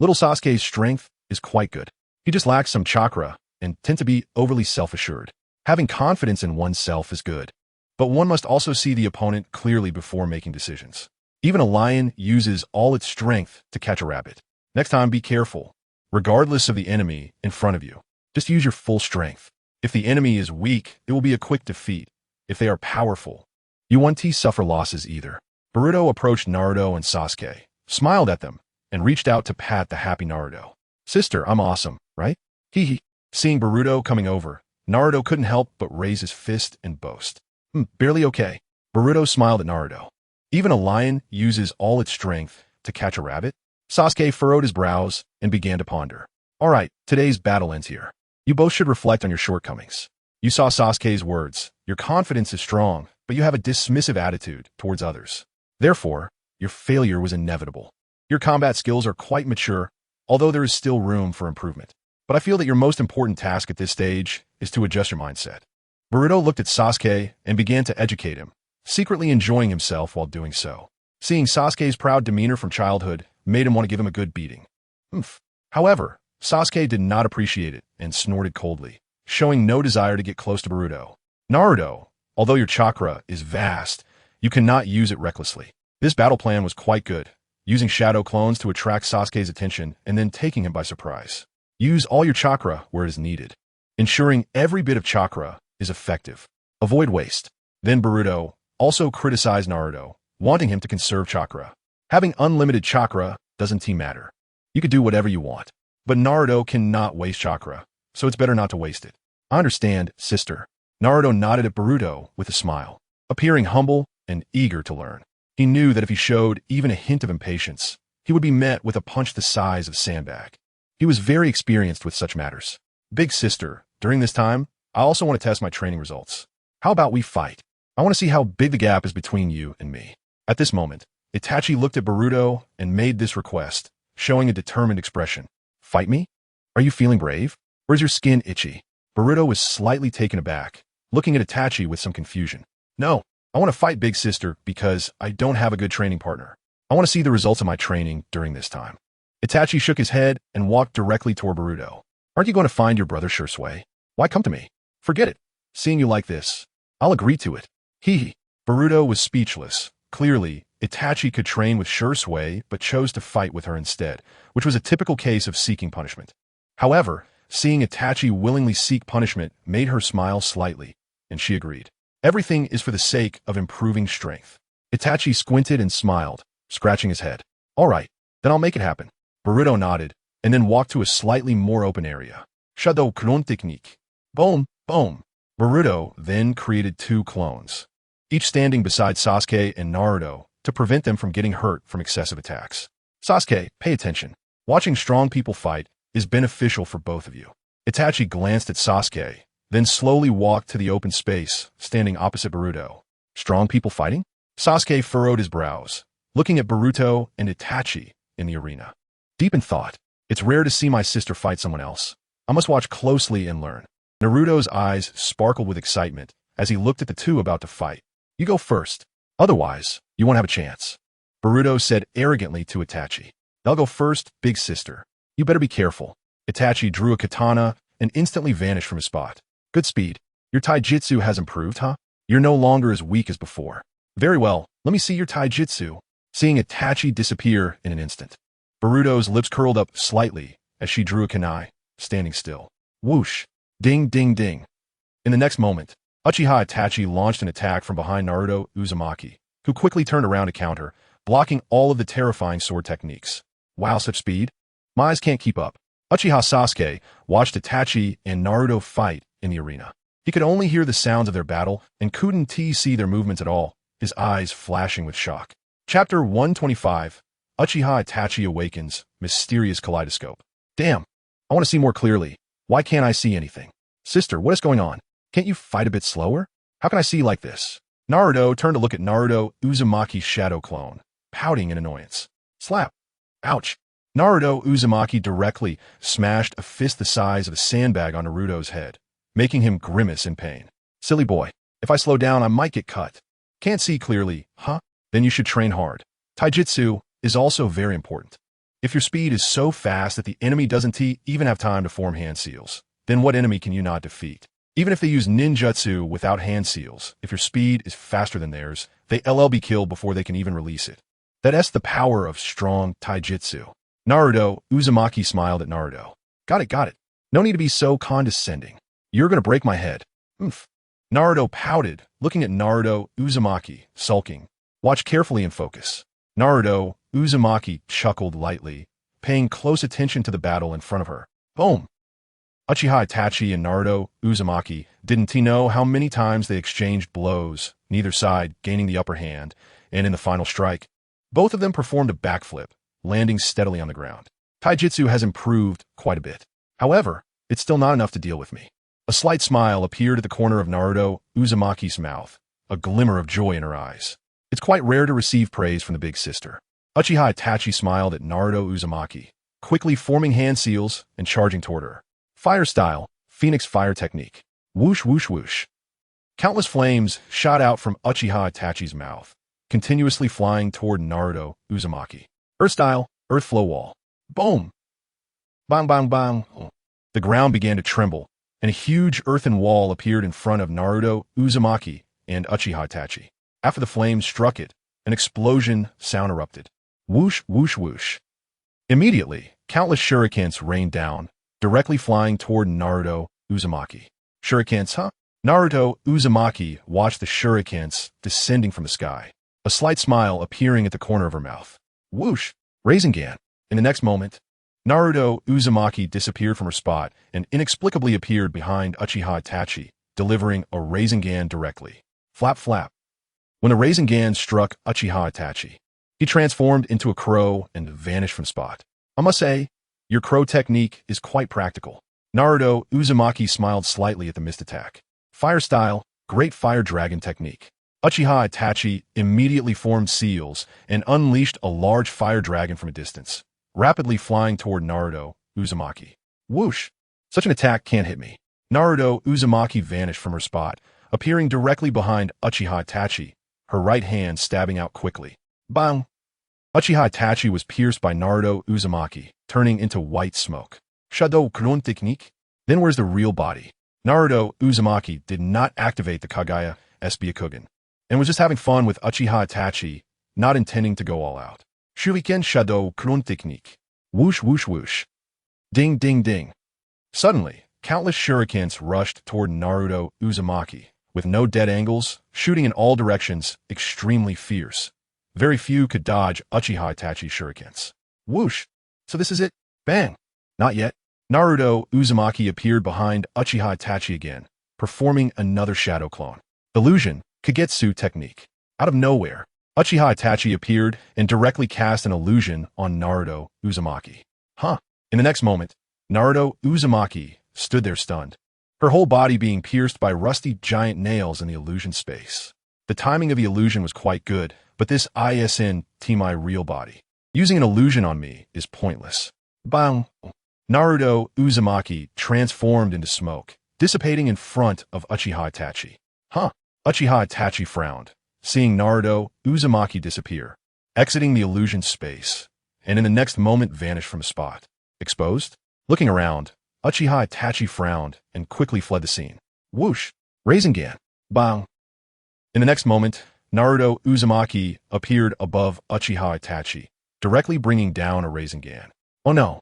Little Sasuke's strength is quite good. He just lacks some chakra and tends to be overly self-assured. Having confidence in oneself is good, but one must also see the opponent clearly before making decisions. Even a lion uses all its strength to catch a rabbit. Next time, be careful. Regardless of the enemy in front of you, just use your full strength. If the enemy is weak, it will be a quick defeat. If they are powerful, You won't suffer losses either. Boruto approached Naruto and Sasuke, smiled at them, and reached out to pat the happy Naruto. Sister, I'm awesome, right? Hee hee. Seeing Boruto coming over, Naruto couldn't help but raise his fist and boast. Barely okay. Boruto smiled at Naruto. Even a lion uses all its strength to catch a rabbit? Sasuke furrowed his brows and began to ponder. All right, today's battle ends here. You both should reflect on your shortcomings. You saw Sasuke's words. Your confidence is strong, but you have a dismissive attitude towards others. Therefore, your failure was inevitable. Your combat skills are quite mature, although there is still room for improvement. But I feel that your most important task at this stage is to adjust your mindset. Boruto looked at Sasuke and began to educate him, secretly enjoying himself while doing so. Seeing Sasuke's proud demeanor from childhood made him want to give him a good beating. However, Sasuke did not appreciate it and snorted coldly, showing no desire to get close to Boruto. Naruto, although your chakra is vast, you cannot use it recklessly. This battle plan was quite good, using shadow clones to attract Sasuke's attention and then taking him by surprise. Use all your chakra where it is needed, ensuring every bit of chakra is effective. Avoid waste. Then Boruto also criticized Naruto, wanting him to conserve chakra. Having unlimited chakra doesn't matter. You could do whatever you want, but Naruto cannot waste chakra, so it's better not to waste it. I understand, sister. Naruto nodded at Boruto with a smile, appearing humble and eager to learn. He knew that if he showed even a hint of impatience, he would be met with a punch the size of a sandbag. He was very experienced with such matters. Big sister, during this time, I also want to test my training results. How about we fight? I want to see how big the gap is between you and me. At this moment, Itachi looked at Boruto and made this request, showing a determined expression. Fight me? Are you feeling brave? Or is your skin itchy? Boruto was slightly taken aback, looking at Itachi with some confusion. No, I want to fight Big Sister because I don't have a good training partner. I want to see the results of my training during this time. Itachi shook his head and walked directly toward Boruto. Aren't you going to find your brother Shursui? Why come to me? Forget it. Seeing you like this, I'll agree to it. Hee. Boruto was speechless. Clearly, Itachi could train with Shursui but chose to fight with her instead, which was a typical case of seeking punishment. However, seeing Itachi willingly seek punishment made her smile slightly, and she agreed. Everything is for the sake of improving strength. Itachi squinted and smiled, scratching his head. All right, then I'll make it happen. Boruto nodded, and then walked to a slightly more open area. Shadow clone technique. Boom, boom. Boruto then created 2 clones, each standing beside Sasuke and Naruto to prevent them from getting hurt from excessive attacks. Sasuke, pay attention. Watching strong people fight is beneficial for both of you. Itachi glanced at Sasuke, then slowly walked to the open space, standing opposite Boruto. Strong people fighting? Sasuke furrowed his brows, looking at Boruto and Itachi in the arena. Deep in thought, it's rare to see my sister fight someone else. I must watch closely and learn. Naruto's eyes sparkled with excitement as he looked at the two about to fight. You go first. Otherwise, you won't have a chance. Boruto said arrogantly to Itachi. I'll go first, big sister. You better be careful. Itachi drew a katana and instantly vanished from his spot. Good speed. Your taijutsu has improved, huh? You're no longer as weak as before. Very well, let me see your taijutsu. Seeing Itachi disappear in an instant, Boruto's lips curled up slightly as she drew a kunai, standing still. Whoosh! Ding, ding, ding. In the next moment, Uchiha Itachi launched an attack from behind Naruto Uzumaki, who quickly turned around to counter, blocking all of the terrifying sword techniques. Wow, such speed! My eyes can't keep up. Uchiha Sasuke watched Itachi and Naruto fight in the arena. He could only hear the sounds of their battle and couldn't see their movements at all, his eyes flashing with shock. Chapter 125, Uchiha Itachi Awakens, Mysterious Kaleidoscope. Damn, I want to see more clearly. Why can't I see anything? Sister, what is going on? Can't you fight a bit slower? How can I see like this? Naruto turned to look at Naruto Uzumaki's shadow clone, pouting in annoyance. Slap. Ouch. Naruto Uzumaki directly smashed a fist the size of a sandbag on Naruto's head, making him grimace in pain. Silly boy, if I slow down, I might get cut. Can't see clearly, huh? Then you should train hard. Taijutsu is also very important. If your speed is so fast that the enemy doesn't even have time to form hand seals, then what enemy can you not defeat? Even if they use ninjutsu without hand seals, if your speed is faster than theirs, they be killed before they can even release it. That's the power of strong taijutsu. Naruto Uzumaki smiled at Naruto. Got it. No need to be so condescending. You're gonna break my head. Oomph. Naruto pouted, looking at Naruto Uzumaki, sulking. Watch carefully and focus. Naruto Uzumaki chuckled lightly, paying close attention to the battle in front of her. Boom! Uchiha Itachi and Naruto Uzumaki didn't he know how many times they exchanged blows, neither side gaining the upper hand, and in the final strike, both of them performed a backflip, landing steadily on the ground. Taijutsu has improved quite a bit. However, it's still not enough to deal with me. A slight smile appeared at the corner of Naruto Uzumaki's mouth, a glimmer of joy in her eyes. It's quite rare to receive praise from the big sister. Uchiha Itachi smiled at Naruto Uzumaki, quickly forming hand seals and charging toward her. Fire style, Phoenix fire technique. Whoosh whoosh whoosh. Countless flames shot out from Uchiha Itachi's mouth, continuously flying toward Naruto Uzumaki. Earth style, earth flow wall. Boom! Bang bang bang. The ground began to tremble, and a huge earthen wall appeared in front of Naruto Uzumaki and Uchiha Itachi. After the flames struck it, an explosion sound erupted. Whoosh whoosh whoosh. Immediately, countless shurikens rained down, directly flying toward Naruto Uzumaki. Shurikens, huh? Naruto Uzumaki watched the shurikens descending from the sky, a slight smile appearing at the corner of her mouth. Whoosh! Rasengan. In the next moment, Naruto Uzumaki disappeared from her spot and inexplicably appeared behind Uchiha Itachi, delivering a Rasengan directly. Flap flap. When the Rasengan struck Uchiha Itachi, he transformed into a crow and vanished from spot. I must say, your crow technique is quite practical. Naruto Uzumaki smiled slightly at the missed attack. Fire style, great fire dragon technique. Uchiha Itachi immediately formed seals and unleashed a large fire dragon from a distance, rapidly flying toward Naruto Uzumaki. Whoosh! Such an attack can't hit me. Naruto Uzumaki vanished from her spot, appearing directly behind Uchiha Itachi, her right hand stabbing out quickly. Bang! Uchiha Itachi was pierced by Naruto Uzumaki, turning into white smoke. Shadow Clone technique? Then where's the real body? Naruto Uzumaki did not activate the Kagaya Byakugan, and was just having fun with Uchiha Itachi, not intending to go all out. Shuriken Shadow Clone technique. Whoosh whoosh whoosh. Ding ding ding. Suddenly, countless shurikens rushed toward Naruto Uzumaki, with no dead angles, shooting in all directions, extremely fierce. Very few could dodge Uchiha Itachi's shurikens. Whoosh! So this is it? Bang! Not yet. Naruto Uzumaki appeared behind Uchiha Itachi again, performing another shadow clone. Illusion, Kagetsu technique. Out of nowhere, Uchiha Itachi appeared and directly cast an illusion on Naruto Uzumaki. Huh. In the next moment, Naruto Uzumaki stood there stunned, her whole body being pierced by rusty giant nails in the illusion space. The timing of the illusion was quite good, but this isn't my real body. Using an illusion on me is pointless. Bang! Naruto Uzumaki transformed into smoke, dissipating in front of Uchiha Itachi. Huh. Uchiha Itachi frowned, seeing Naruto Uzumaki disappear, exiting the illusion space, and in the next moment vanished from a spot. Exposed? Looking around, Uchiha Itachi frowned and quickly fled the scene. Whoosh! Rasengan! Bang! In the next moment, Naruto Uzumaki appeared above Uchiha Itachi, directly bringing down a Rasengan. Oh no!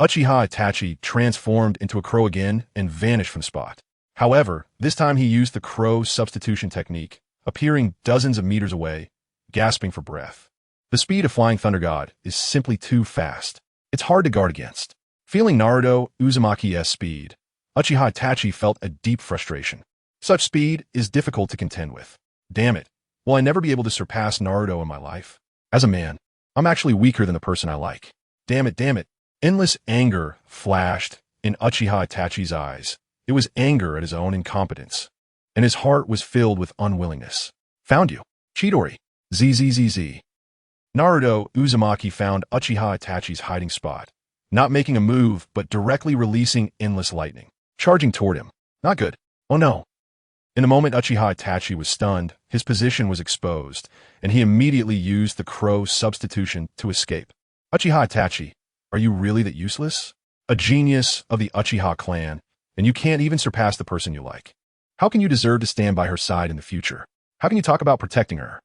Uchiha Itachi transformed into a crow again and vanished from spot. However, this time he used the crow substitution technique, appearing dozens of meters away, gasping for breath. The speed of Flying Thunder God is simply too fast. It's hard to guard against. Feeling Naruto Uzumaki's speed, Uchiha Itachi felt a deep frustration. Such speed is difficult to contend with. Damn it, will I never be able to surpass Naruto in my life? As a man, I'm actually weaker than the person I like. Damn it, damn it. Endless anger flashed in Uchiha Itachi's eyes. It was anger at his own incompetence, and his heart was filled with unwillingness. Found you. Chidori. ZZZZ. Naruto Uzumaki found Uchiha Itachi's hiding spot, not making a move but directly releasing endless lightning, charging toward him. Not good. Oh no. In the moment Uchiha Itachi was stunned, his position was exposed, and he immediately used the crow substitution to escape. Uchiha Itachi, are you really that useless? A genius of the Uchiha clan, and you can't even surpass the person you like. How can you deserve to stand by her side in the future? How can you talk about protecting her?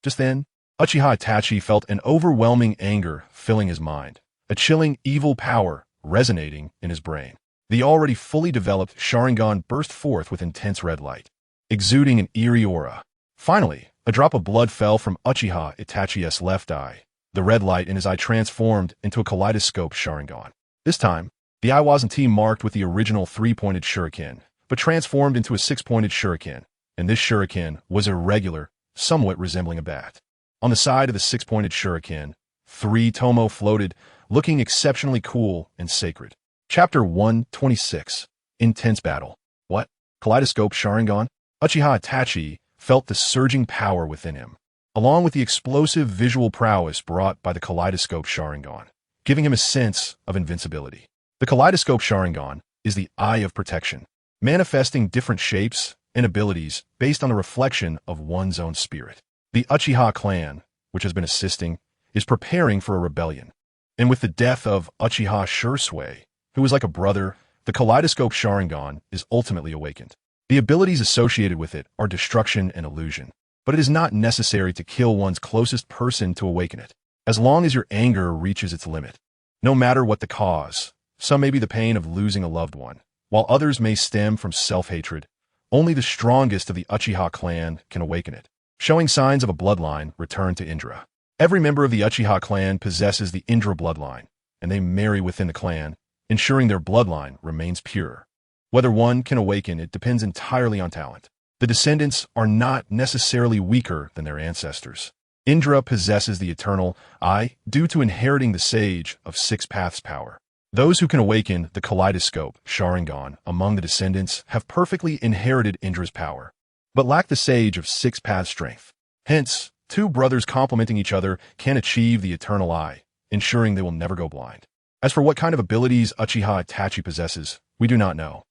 Just then, Uchiha Itachi felt an overwhelming anger filling his mind, a chilling evil power resonating in his brain. The already fully developed Sharingan burst forth with intense red light, exuding an eerie aura. Finally, a drop of blood fell from Uchiha Itachi's left eye. The red light in his eye transformed into a kaleidoscope Sharingan. This time, the eye wasn't marked with the original three-pointed shuriken, but transformed into a six-pointed shuriken, and this shuriken was irregular, somewhat resembling a bat. On the side of the six-pointed shuriken, 3 tomo floated, looking exceptionally cool and sacred. Chapter 126. Intense Battle. What? Kaleidoscope Sharingan? Uchiha Itachi felt the surging power within him, along with the explosive visual prowess brought by the kaleidoscope Sharingan, giving him a sense of invincibility. The kaleidoscope Sharingan is the eye of protection, manifesting different shapes and abilities based on the reflection of one's own spirit. The Uchiha clan, which has been assisting, is preparing for a rebellion, and with the death of Uchiha Shursui, who was like a brother, the kaleidoscope Sharingan is ultimately awakened. The abilities associated with it are destruction and illusion, but it is not necessary to kill one's closest person to awaken it, as long as your anger reaches its limit. No matter what the cause, some may be the pain of losing a loved one, while others may stem from self-hatred. Only the strongest of the Uchiha clan can awaken it, showing signs of a bloodline returned to Indra. Every member of the Uchiha clan possesses the Indra bloodline, and they marry within the clan, ensuring their bloodline remains pure. Whether one can awaken it depends entirely on talent. The descendants are not necessarily weaker than their ancestors. Indra possesses the eternal eye due to inheriting the Sage of Six Paths power. Those who can awaken the kaleidoscope Sharingan among the descendants have perfectly inherited Indra's power, but lack the Sage of Six Paths strength. Hence, 2 brothers complementing each other can achieve the eternal eye, ensuring they will never go blind. As for what kind of abilities Uchiha Itachi possesses, we do not know.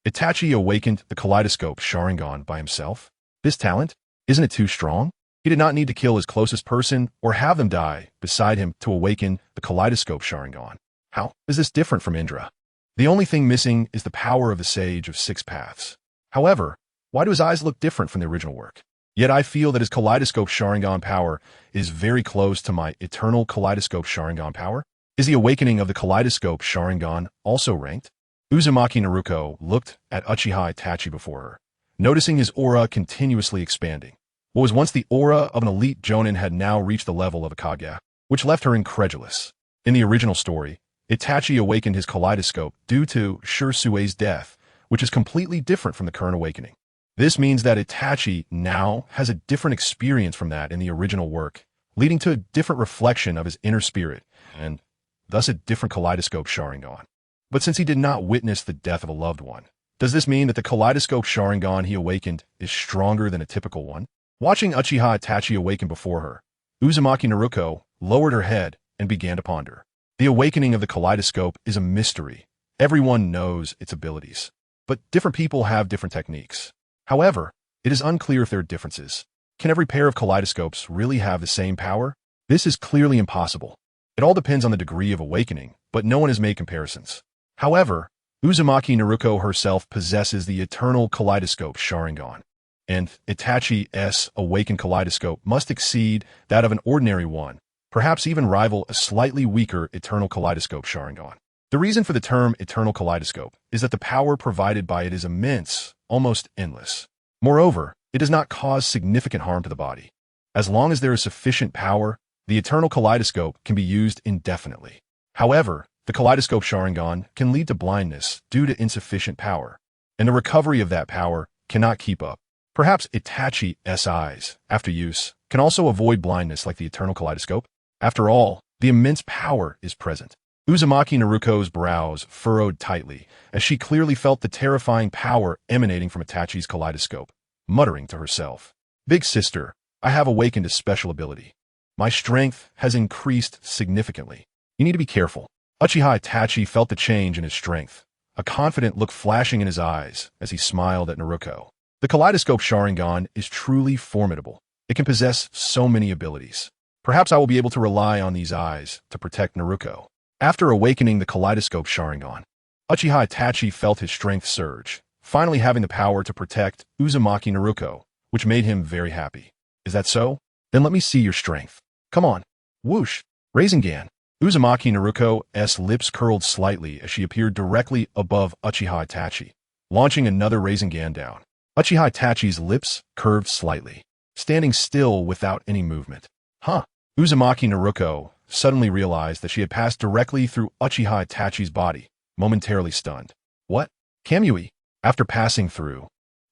Itachi awakened the kaleidoscope Sharingan by himself? This talent? Isn't it too strong? He did not need to kill his closest person or have them die beside him to awaken the kaleidoscope Sharingan. How is this different from Indra? The only thing missing is the power of the Sage of Six Paths. However, why do his eyes look different from the original work? Yet I feel that his kaleidoscope Sharingan power is very close to my eternal kaleidoscope Sharingan power. Is the awakening of the kaleidoscope Sharingan also ranked? Uzumaki Naruko looked at Uchiha Itachi before her, noticing his aura continuously expanding. What was once the aura of an elite Jonin had now reached the level of a Kage, which left her incredulous. In the original story, Itachi awakened his kaleidoscope due to Shursui's death, which is completely different from the current awakening. This means that Itachi now has a different experience from that in the original work, leading to a different reflection of his inner spirit, and thus a different kaleidoscope Sharingan. But since he did not witness the death of a loved one, does this mean that the kaleidoscope Sharingan he awakened is stronger than a typical one? Watching Uchiha Itachi awaken before her, Uzumaki Naruko lowered her head and began to ponder. The awakening of the kaleidoscope is a mystery. Everyone knows its abilities, but different people have different techniques. However, it is unclear if there are differences. Can every pair of kaleidoscopes really have the same power? This is clearly impossible. It all depends on the degree of awakening, but no one has made comparisons. However, Uzumaki Naruko herself possesses the eternal kaleidoscope Sharingan, and Itachi's awakened kaleidoscope must exceed that of an ordinary one, perhaps even rival a slightly weaker eternal kaleidoscope Sharingan. The reason for the term eternal kaleidoscope is that the power provided by it is immense, almost endless. Moreover, it does not cause significant harm to the body. As long as there is sufficient power, the eternal kaleidoscope can be used indefinitely. However, the kaleidoscope Sharingan can lead to blindness due to insufficient power, and the recovery of that power cannot keep up. Perhaps Itachi's eyes, after use, can also avoid blindness like the eternal kaleidoscope. After all, the immense power is present. Uzumaki Naruko's brows furrowed tightly as she clearly felt the terrifying power emanating from Itachi's kaleidoscope, muttering to herself, "Big sister, I have awakened a special ability. My strength has increased significantly. You need to be careful." Uchiha Itachi felt the change in his strength, a confident look flashing in his eyes as he smiled at Naruko. The kaleidoscope Sharingan is truly formidable. It can possess so many abilities. Perhaps I will be able to rely on these eyes to protect Naruko. After awakening the kaleidoscope Sharingan, Uchiha Itachi felt his strength surge, finally having the power to protect Uzumaki Naruko, which made him very happy. Is that so? Then let me see your strength. Come on. Whoosh. Rasengan. Uzumaki Naruko's lips curled slightly as she appeared directly above Uchiha Itachi, launching another Rasengan down. Uchiha Itachi's lips curved slightly, standing still without any movement. Huh? Uzumaki Naruko suddenly realized that she had passed directly through Uchiha Itachi's body, momentarily stunned. What? Kamui? After passing through,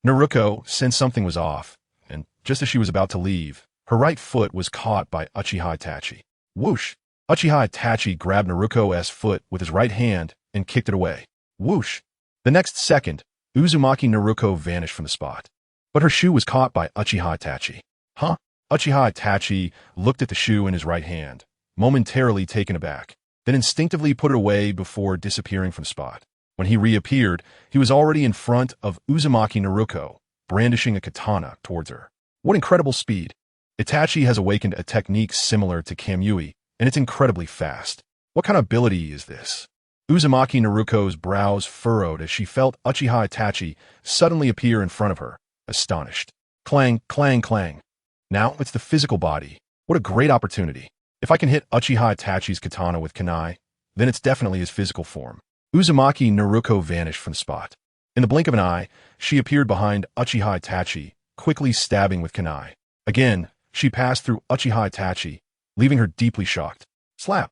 Naruko sensed something was off, and just as she was about to leave, her right foot was caught by Uchiha Itachi. Whoosh! Uchiha Itachi grabbed Naruko's foot with his right hand and kicked it away. Whoosh! The next second, Uzumaki Naruko vanished from the spot. But her shoe was caught by Uchiha Itachi. Huh? Uchiha Itachi looked at the shoe in his right hand, momentarily taken aback, then instinctively put it away before disappearing from the spot. When he reappeared, he was already in front of Uzumaki Naruko, brandishing a katana towards her. What incredible speed! Itachi has awakened a technique similar to Kamui, and it's incredibly fast. What kind of ability is this? Uzumaki Naruko's brows furrowed as she felt Uchiha Itachi suddenly appear in front of her, astonished. Clang, clang, clang. Now it's the physical body. What a great opportunity. If I can hit Uchiha Itachi's katana with kunai, then it's definitely his physical form. Uzumaki Naruko vanished from the spot. In the blink of an eye, she appeared behind Uchiha Itachi, quickly stabbing with kunai. Again, she passed through Uchiha Itachi, leaving her deeply shocked. Slap!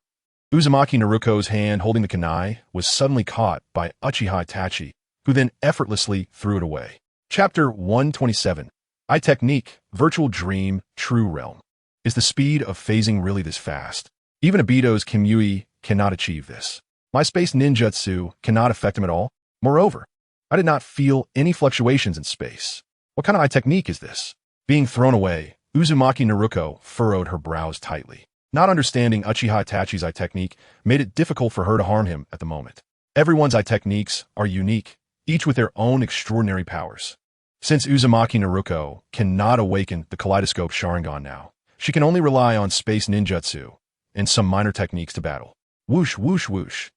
Uzumaki Naruko's hand holding the kunai was suddenly caught by Uchiha Itachi, who then effortlessly threw it away. Chapter 127. I Technique, Virtual Dream, True Realm. Is the speed of phasing really this fast? Even Obito's Kamui cannot achieve this. My space ninjutsu cannot affect him at all. Moreover, I did not feel any fluctuations in space. What kind of I technique is this? Being thrown away, Uzumaki Naruko furrowed her brows tightly. Not understanding Uchiha Itachi's I technique made it difficult for her to harm him at the moment. Everyone's I techniques are unique, each with their own extraordinary powers. Since Uzumaki Naruko cannot awaken the Kaleidoscope Sharingan now, she can only rely on space ninjutsu and some minor techniques to battle. Whoosh, whoosh, whoosh.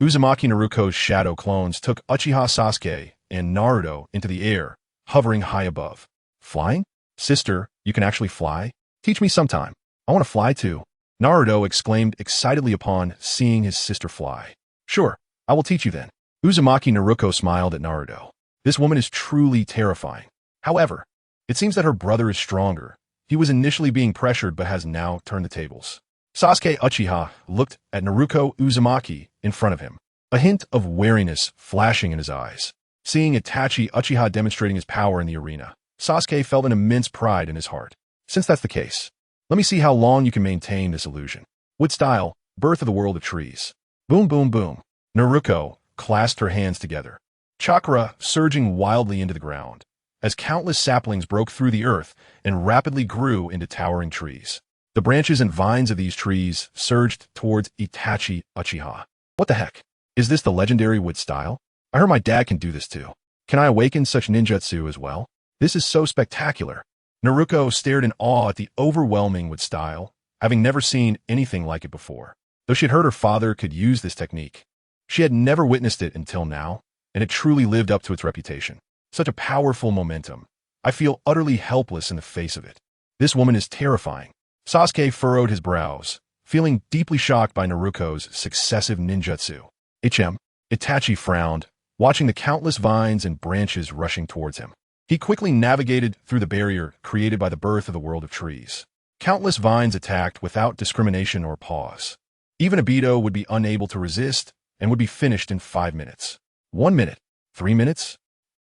Uzumaki Naruko's shadow clones took Uchiha Sasuke and Naruto into the air, hovering high above. Flying? Sister, you can actually fly? Teach me sometime. I want to fly too. Naruto exclaimed excitedly upon seeing his sister fly. Sure, I will teach you then. Uzumaki Naruko smiled at Naruto. This woman is truly terrifying. However, it seems that her brother is stronger. He was initially being pressured but has now turned the tables. Sasuke Uchiha looked at Naruko Uzumaki in front of him, a hint of wariness flashing in his eyes. Seeing Itachi Uchiha demonstrating his power in the arena, Sasuke felt an immense pride in his heart. Since that's the case, let me see how long you can maintain this illusion. With style, birth of the world of trees. Boom, boom, boom. Naruko clasped her hands together, chakra surging wildly into the ground, as countless saplings broke through the earth and rapidly grew into towering trees. The branches and vines of these trees surged towards Itachi Uchiha. What the heck? Is this the legendary wood style? I heard my dad can do this too. Can I awaken such ninjutsu as well? This is so spectacular. Naruko stared in awe at the overwhelming wood style, having never seen anything like it before. Though she had heard her father could use this technique, she had never witnessed it until now, and it truly lived up to its reputation. Such a powerful momentum. I feel utterly helpless in the face of it. This woman is terrifying. Sasuke furrowed his brows, feeling deeply shocked by Naruko's successive ninjutsu. Itachi frowned, watching the countless vines and branches rushing towards him. He quickly navigated through the barrier created by the birth of the world of trees. Countless vines attacked without discrimination or pause. Even Obito would be unable to resist and would be finished in 5 minutes. 1 minute, 3 minutes,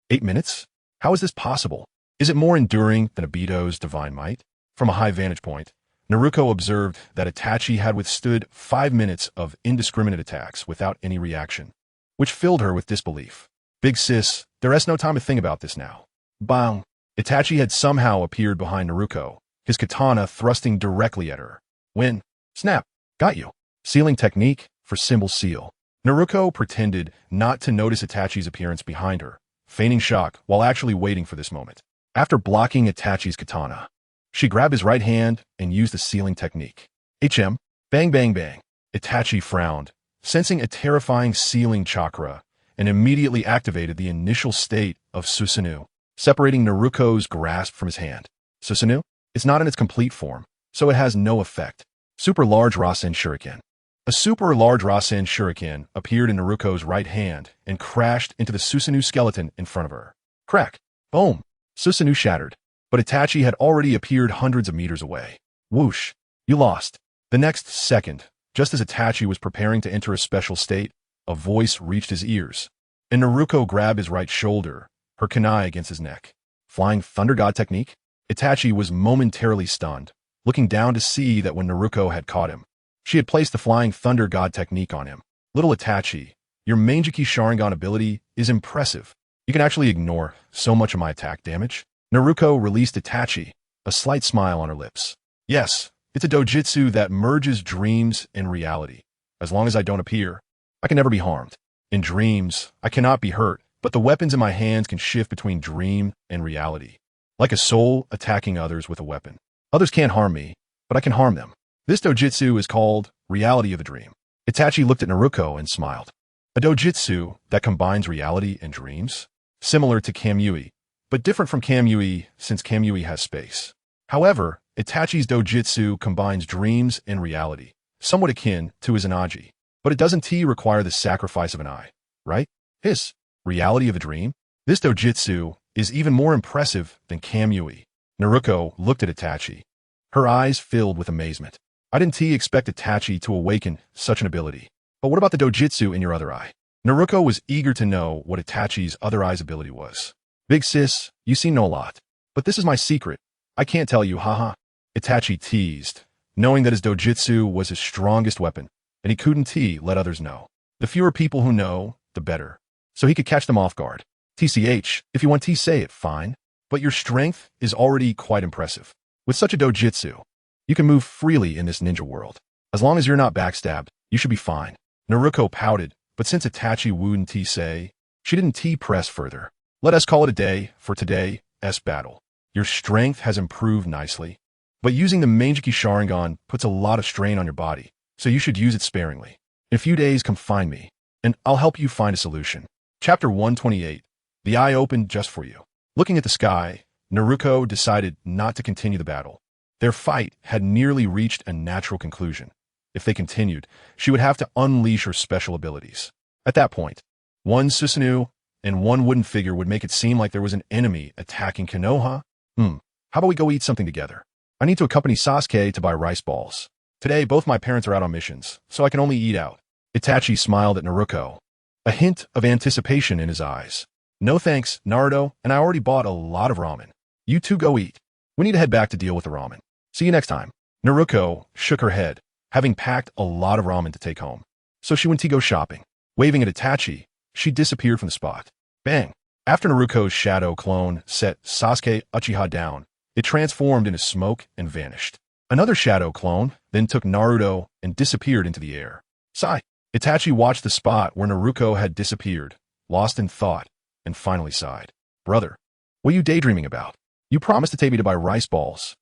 8 minutes? How is this possible? Is it more enduring than Obito's divine might? From a high vantage point, Naruko observed that Itachi had withstood 5 minutes of indiscriminate attacks without any reaction, which filled her with disbelief. Big sis, there is no time to think about this now. Bang! Itachi had somehow appeared behind Naruko, his katana thrusting directly at her. When? Snap! Got you. Sealing technique for symbol seal. Naruko pretended not to notice Itachi's appearance behind her, feigning shock while actually waiting for this moment. After blocking Itachi's katana, she grabbed his right hand and used the sealing technique. Bang, bang, bang. Itachi frowned, sensing a terrifying sealing chakra, and immediately activated the initial state of Susanoo, separating Naruko's grasp from his hand. Susanoo? It's not in its complete form, so it has no effect. Super large Rasen Shuriken. A super large Rasen shuriken appeared in Naruko's right hand and crashed into the Susanoo skeleton in front of her. Crack! Boom! Susanoo shattered. But Itachi had already appeared hundreds of meters away. Whoosh! You lost. The next second, just as Itachi was preparing to enter a special state, a voice reached his ears, and Naruko grabbed his right shoulder, her kunai against his neck. Flying Thunder God technique? Itachi was momentarily stunned, looking down to see that when Naruko had caught him, she had placed the Flying Thunder God technique on him. Little Itachi, your Mangekyou Sharingan ability is impressive. You can actually ignore so much of my attack damage. Naruko released Itachi, a slight smile on her lips. Yes, it's a dojutsu that merges dreams and reality. As long as I don't appear, I can never be harmed. In dreams, I cannot be hurt, but the weapons in my hands can shift between dream and reality. Like a soul attacking others with a weapon. Others can't harm me, but I can harm them. This dojutsu is called Reality of the Dream. Itachi looked at Naruko and smiled. A dojutsu that combines reality and dreams? Similar to Kamui, but different from Kamui since Kamui has space. However, Itachi's dojutsu combines dreams and reality, somewhat akin to his Anaji. But it doesn't require the sacrifice of an eye, right? His Reality of a Dream? This dojutsu is even more impressive than Kamui. Naruko looked at Itachi. Her eyes filled with amazement. I didn't expect Itachi to awaken such an ability. But what about the dojutsu in your other eye? Naruko was eager to know what Itachi's other eye's ability was. Big sis, you seem to know a lot. But this is my secret. I can't tell you, haha. Itachi teased, knowing that his dojutsu was his strongest weapon, and he couldn't let others know. The fewer people who know, the better. So he could catch them off guard. TCH, if you want to say it, fine. But your strength is already quite impressive. With such a dojutsu, you can move freely in this ninja world. As long as you're not backstabbed, you should be fine. Naruko pouted, but since Itachi wouldn't say, she didn't press further. Let us call it a day for today's battle. Your strength has improved nicely, but using the Mangekyou Sharingan puts a lot of strain on your body, so you should use it sparingly. In a few days, come find me, and I'll help you find a solution. Chapter 128. The eye opened just for you. Looking at the sky, Naruko decided not to continue the battle. Their fight had nearly reached a natural conclusion. If they continued, she would have to unleash her special abilities. At that point, one Susanoo and one wooden figure would make it seem like there was an enemy attacking Konoha. How about we go eat something together? I need to accompany Sasuke to buy rice balls. Today, both my parents are out on missions, so I can only eat out. Itachi smiled at Naruko, a hint of anticipation in his eyes. No thanks, Naruto, and I already bought a lot of ramen. You two go eat. We need to head back to deal with the ramen. See you next time. Naruko shook her head, having packed a lot of ramen to take home. So she went to go shopping. Waving at Itachi, she disappeared from the spot. Bang! After Naruko's shadow clone set Sasuke Uchiha down, it transformed into smoke and vanished. Another shadow clone then took Naruto and disappeared into the air. Sigh. Itachi watched the spot where Naruko had disappeared, lost in thought, and finally sighed. Brother, what are you daydreaming about? You promised to take me to buy rice balls.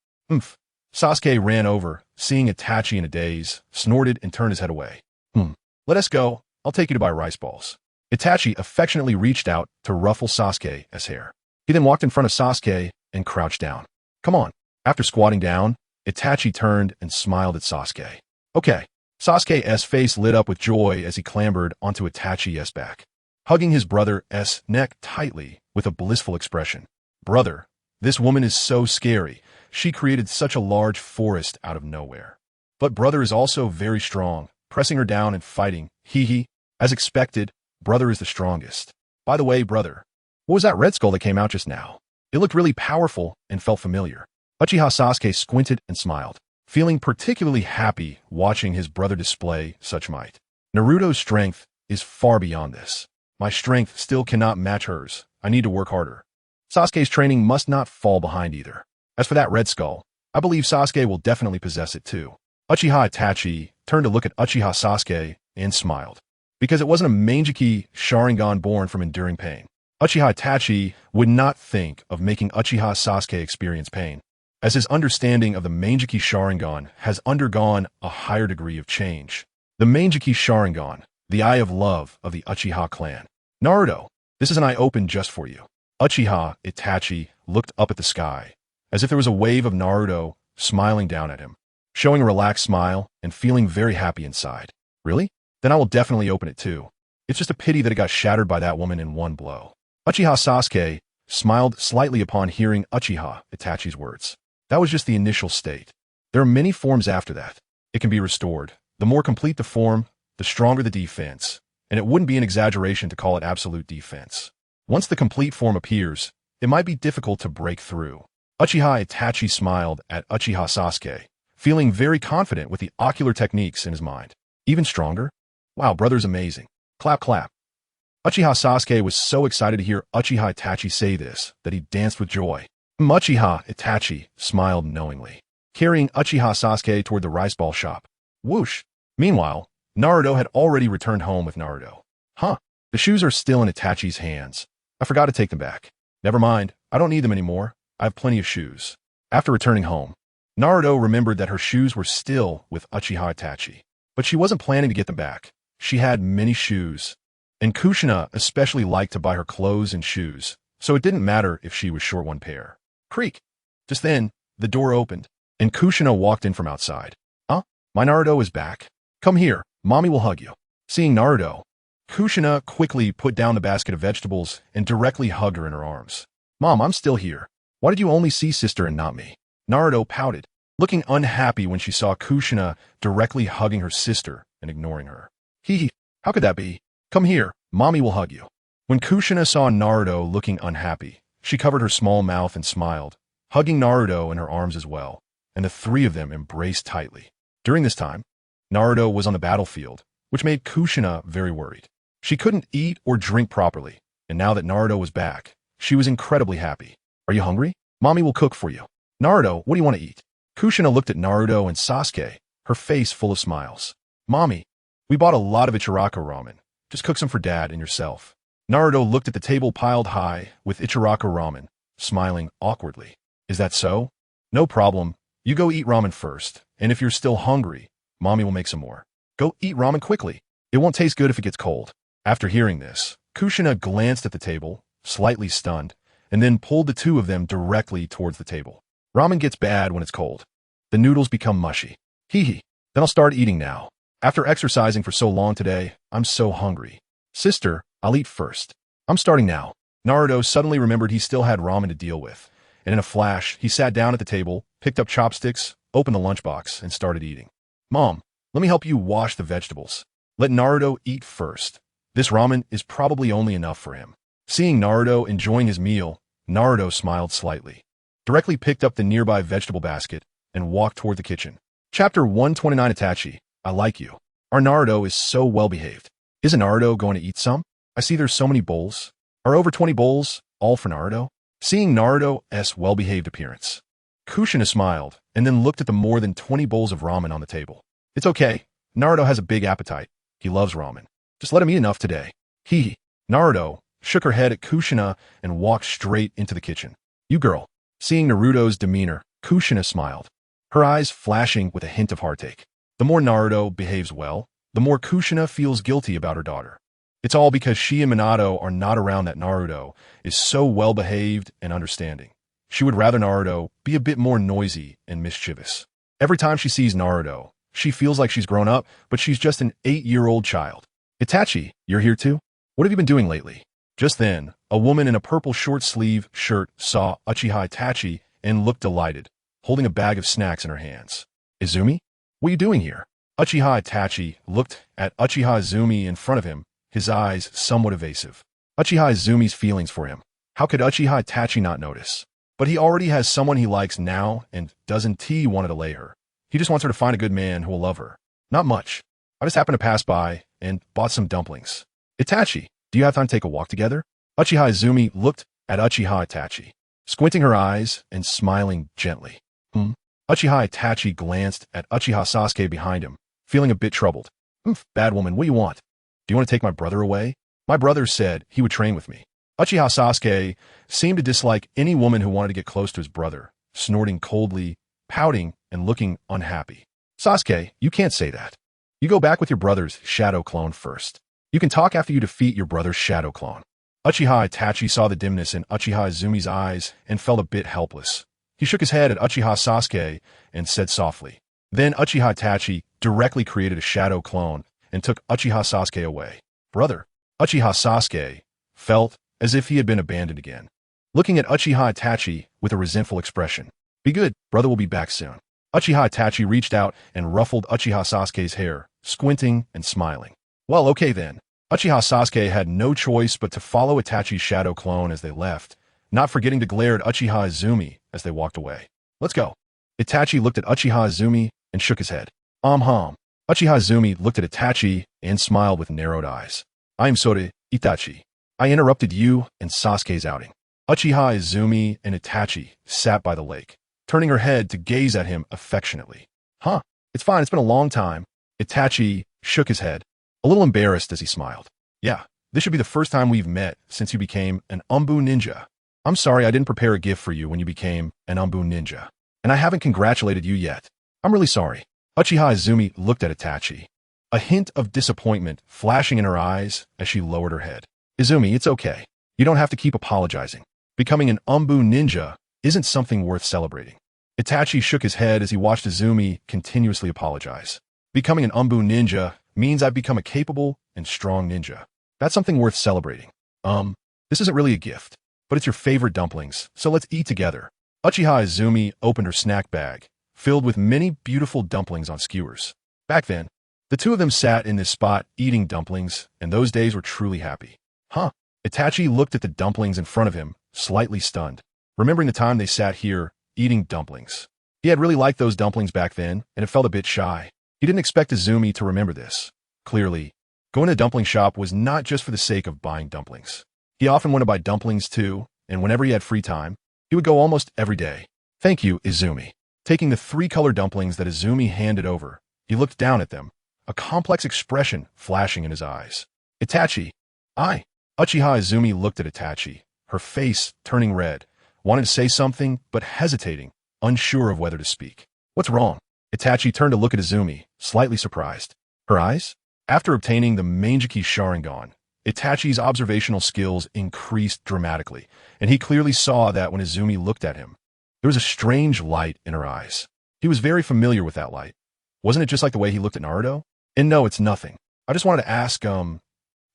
Sasuke ran over, seeing Itachi in a daze, snorted and turned his head away. Let us go. I'll take you to buy rice balls. Itachi affectionately reached out to ruffle Sasuke's hair. He then walked in front of Sasuke and crouched down. Come on. After squatting down, Itachi turned and smiled at Sasuke. Okay. Sasuke's face lit up with joy as he clambered onto Itachi's back, hugging his brother's neck tightly with a blissful expression. Brother, this woman is so scary. She created such a large forest out of nowhere. But brother is also very strong, pressing her down and fighting. As expected, brother is the strongest. By the way, brother, what was that red skull that came out just now? It looked really powerful and felt familiar. Uchiha Sasuke squinted and smiled, feeling particularly happy watching his brother display such might. Naruto's strength is far beyond this. My strength still cannot match hers. I need to work harder. Sasuke's training must not fall behind either. As for that red skull, I believe Sasuke will definitely possess it too. Uchiha Itachi turned to look at Uchiha Sasuke and smiled, because it wasn't a Mangekyou Sharingan born from enduring pain. Uchiha Itachi would not think of making Uchiha Sasuke experience pain, as his understanding of the Mangekyou Sharingan has undergone a higher degree of change. The Mangekyou Sharingan, the eye of love of the Uchiha clan. Naruto, this is an eye open just for you. Uchiha Itachi looked up at the sky, as if there was a wave of Naruto smiling down at him, showing a relaxed smile and feeling very happy inside. Really? Then I will definitely open it too. It's just a pity that it got shattered by that woman in one blow. Uchiha Sasuke smiled slightly upon hearing Uchiha Itachi's words. That was just the initial state. There are many forms after that. It can be restored. The more complete the form, the stronger the defense, and it wouldn't be an exaggeration to call it absolute defense. Once the complete form appears, it might be difficult to break through. Uchiha Itachi smiled at Uchiha Sasuke, feeling very confident with the ocular techniques in his mind. Even stronger? Wow, brother's amazing. Clap, clap. Uchiha Sasuke was so excited to hear Uchiha Itachi say this that he danced with joy. Uchiha Itachi smiled knowingly, carrying Uchiha Sasuke toward the rice ball shop. Whoosh! Meanwhile, Naruto had already returned home with Naruto. Huh, the shoes are still in Itachi's hands. I forgot to take them back. Never mind, I don't need them anymore. I have plenty of shoes. After returning home, Naruto remembered that her shoes were still with Uchiha Itachi, but she wasn't planning to get them back. She had many shoes, and Kushina especially liked to buy her clothes and shoes, so it didn't matter if she was short one pair. Creak! Just then, the door opened, and Kushina walked in from outside. Huh? My Naruto is back. Come here, mommy will hug you. Seeing Naruto, Kushina quickly put down the basket of vegetables and directly hugged her in her arms. Mom, I'm still here. Why did you only see sister and not me? Naruto pouted, looking unhappy when she saw Kushina directly hugging her sister and ignoring her. Hee, how could that be? Come here, mommy will hug you. When Kushina saw Naruto looking unhappy, she covered her small mouth and smiled, hugging Naruto in her arms as well, and the three of them embraced tightly. During this time, Naruto was on the battlefield, which made Kushina very worried. She couldn't eat or drink properly, and now that Naruto was back, she was incredibly happy. Are you hungry? Mommy will cook for you. Naruto, what do you want to eat? Kushina looked at Naruto and Sasuke, her face full of smiles. Mommy, we bought a lot of Ichiraka ramen. Just cook some for Dad and yourself. Naruto looked at the table piled high with Ichiraka ramen, smiling awkwardly. Is that so? No problem. You go eat ramen first, and if you're still hungry, Mommy will make some more. Go eat ramen quickly. It won't taste good if it gets cold. After hearing this, Kushina glanced at the table, slightly stunned, and then pulled the two of them directly towards the table. Ramen gets bad when it's cold. The noodles become mushy. Hee. Then I'll start eating now. After exercising for so long today, I'm so hungry. Sister, I'll eat first. I'm starting now. Naruto suddenly remembered he still had ramen to deal with, and in a flash, he sat down at the table, picked up chopsticks, opened the lunchbox, and started eating. Mom, let me help you wash the vegetables. Let Naruto eat first. This ramen is probably only enough for him. Seeing Naruto enjoying his meal, Naruto smiled slightly, directly picked up the nearby vegetable basket, and walked toward the kitchen. Chapter 129 Itachi, I like you. Our Naruto is so well-behaved. Isn't Naruto going to eat some? I see there's so many bowls. Are over 20 bowls, all for Naruto? Seeing Naruto's well-behaved appearance, Kushina smiled, and then looked at the more than 20 bowls of ramen on the table. It's okay. Naruto has a big appetite. He loves ramen. Just let him eat enough today. Hee. Naruto shook her head at Kushina and walked straight into the kitchen. You girl. Seeing Naruto's demeanor, Kushina smiled, her eyes flashing with a hint of heartache. The more Naruto behaves well, the more Kushina feels guilty about her daughter. It's all because she and Minato are not around that Naruto is so well-behaved and understanding. She would rather Naruto be a bit more noisy and mischievous. Every time she sees Naruto, she feels like she's grown up, but she's just an 8-year-old child. Itachi, you're here too? What have you been doing lately? Just then, a woman in a purple short-sleeve shirt saw Uchiha Itachi and looked delighted, holding a bag of snacks in her hands. Izumi? What are you doing here? Uchiha Itachi looked at Uchiha Izumi in front of him, his eyes somewhat evasive. Uchiha Izumi's feelings for him. How could Uchiha Itachi not notice? But he already has someone he likes now and doesn't he want to delay her. He just wants her to find a good man who will love her. Not much. I just happened to pass by and bought some dumplings. Itachi, do you have time to take a walk together? Uchiha Izumi looked at Uchiha Itachi, squinting her eyes and smiling gently. Uchiha Itachi glanced at Uchiha Sasuke behind him, feeling a bit troubled. Bad woman, what do you want? Do you want to take my brother away? My brother said he would train with me. Uchiha Sasuke seemed to dislike any woman who wanted to get close to his brother, snorting coldly, pouting, and looking unhappy. Sasuke, you can't say that. You go back with your brother's shadow clone first. You can talk after you defeat your brother's shadow clone. Uchiha Itachi saw the dimness in Uchiha Izumi's eyes and felt a bit helpless. He shook his head at Uchiha Sasuke and said softly. Then Uchiha Itachi directly created a shadow clone and took Uchiha Sasuke away. Brother, Uchiha Sasuke felt as if he had been abandoned again. Looking at Uchiha Itachi with a resentful expression. Be good, brother will be back soon. Uchiha Itachi reached out and ruffled Uchiha Sasuke's hair, squinting and smiling. Well, okay then. Uchiha Sasuke had no choice but to follow Itachi's shadow clone as they left, not forgetting to glare at Uchiha Izumi as they walked away. Let's go. Itachi looked at Uchiha Izumi and shook his head. Uchiha Izumi looked at Itachi and smiled with narrowed eyes. I am sorry, Itachi. I interrupted you and Sasuke's outing. Uchiha Izumi and Itachi sat by the lake, turning her head to gaze at him affectionately. Huh, it's fine, it's been a long time. Itachi shook his head, a little embarrassed as he smiled. Yeah, this should be the first time we've met since you became an Umbu ninja. I'm sorry I didn't prepare a gift for you when you became an Umbu ninja, and I haven't congratulated you yet. I'm really sorry. Uchiha Izumi looked at Itachi, a hint of disappointment flashing in her eyes as she lowered her head. Izumi, it's okay. You don't have to keep apologizing. Becoming an Umbu ninja isn't something worth celebrating. Itachi shook his head as he watched Izumi continuously apologize. Becoming an Umbu ninja means I've become a capable and strong ninja. That's something worth celebrating. This isn't really a gift, but it's your favorite dumplings, so let's eat together. Uchiha Izumi opened her snack bag, filled with many beautiful dumplings on skewers. Back then, the two of them sat in this spot eating dumplings, and those days were truly happy. Huh? Itachi looked at the dumplings in front of him, slightly stunned, remembering the time they sat here eating dumplings. He had really liked those dumplings back then, and it felt a bit shy. He didn't expect Izumi to remember this. Clearly, going to a dumpling shop was not just for the sake of buying dumplings. He often went to buy dumplings too, and whenever he had free time, he would go almost every day. Thank you, Izumi. Taking the 3-color dumplings that Izumi handed over, he looked down at them, a complex expression flashing in his eyes. Itachi, I. Uchiha Izumi looked at Itachi, her face turning red, wanting to say something but hesitating, unsure of whether to speak. What's wrong? Itachi turned to look at Izumi, slightly surprised. Her eyes? After obtaining the Manjiki Sharingan, Itachi's observational skills increased dramatically, and he clearly saw that when Izumi looked at him. There was a strange light in her eyes. He was very familiar with that light. Wasn't it just like the way he looked at Naruto? And no, it's nothing. I just wanted to ask, Uchiha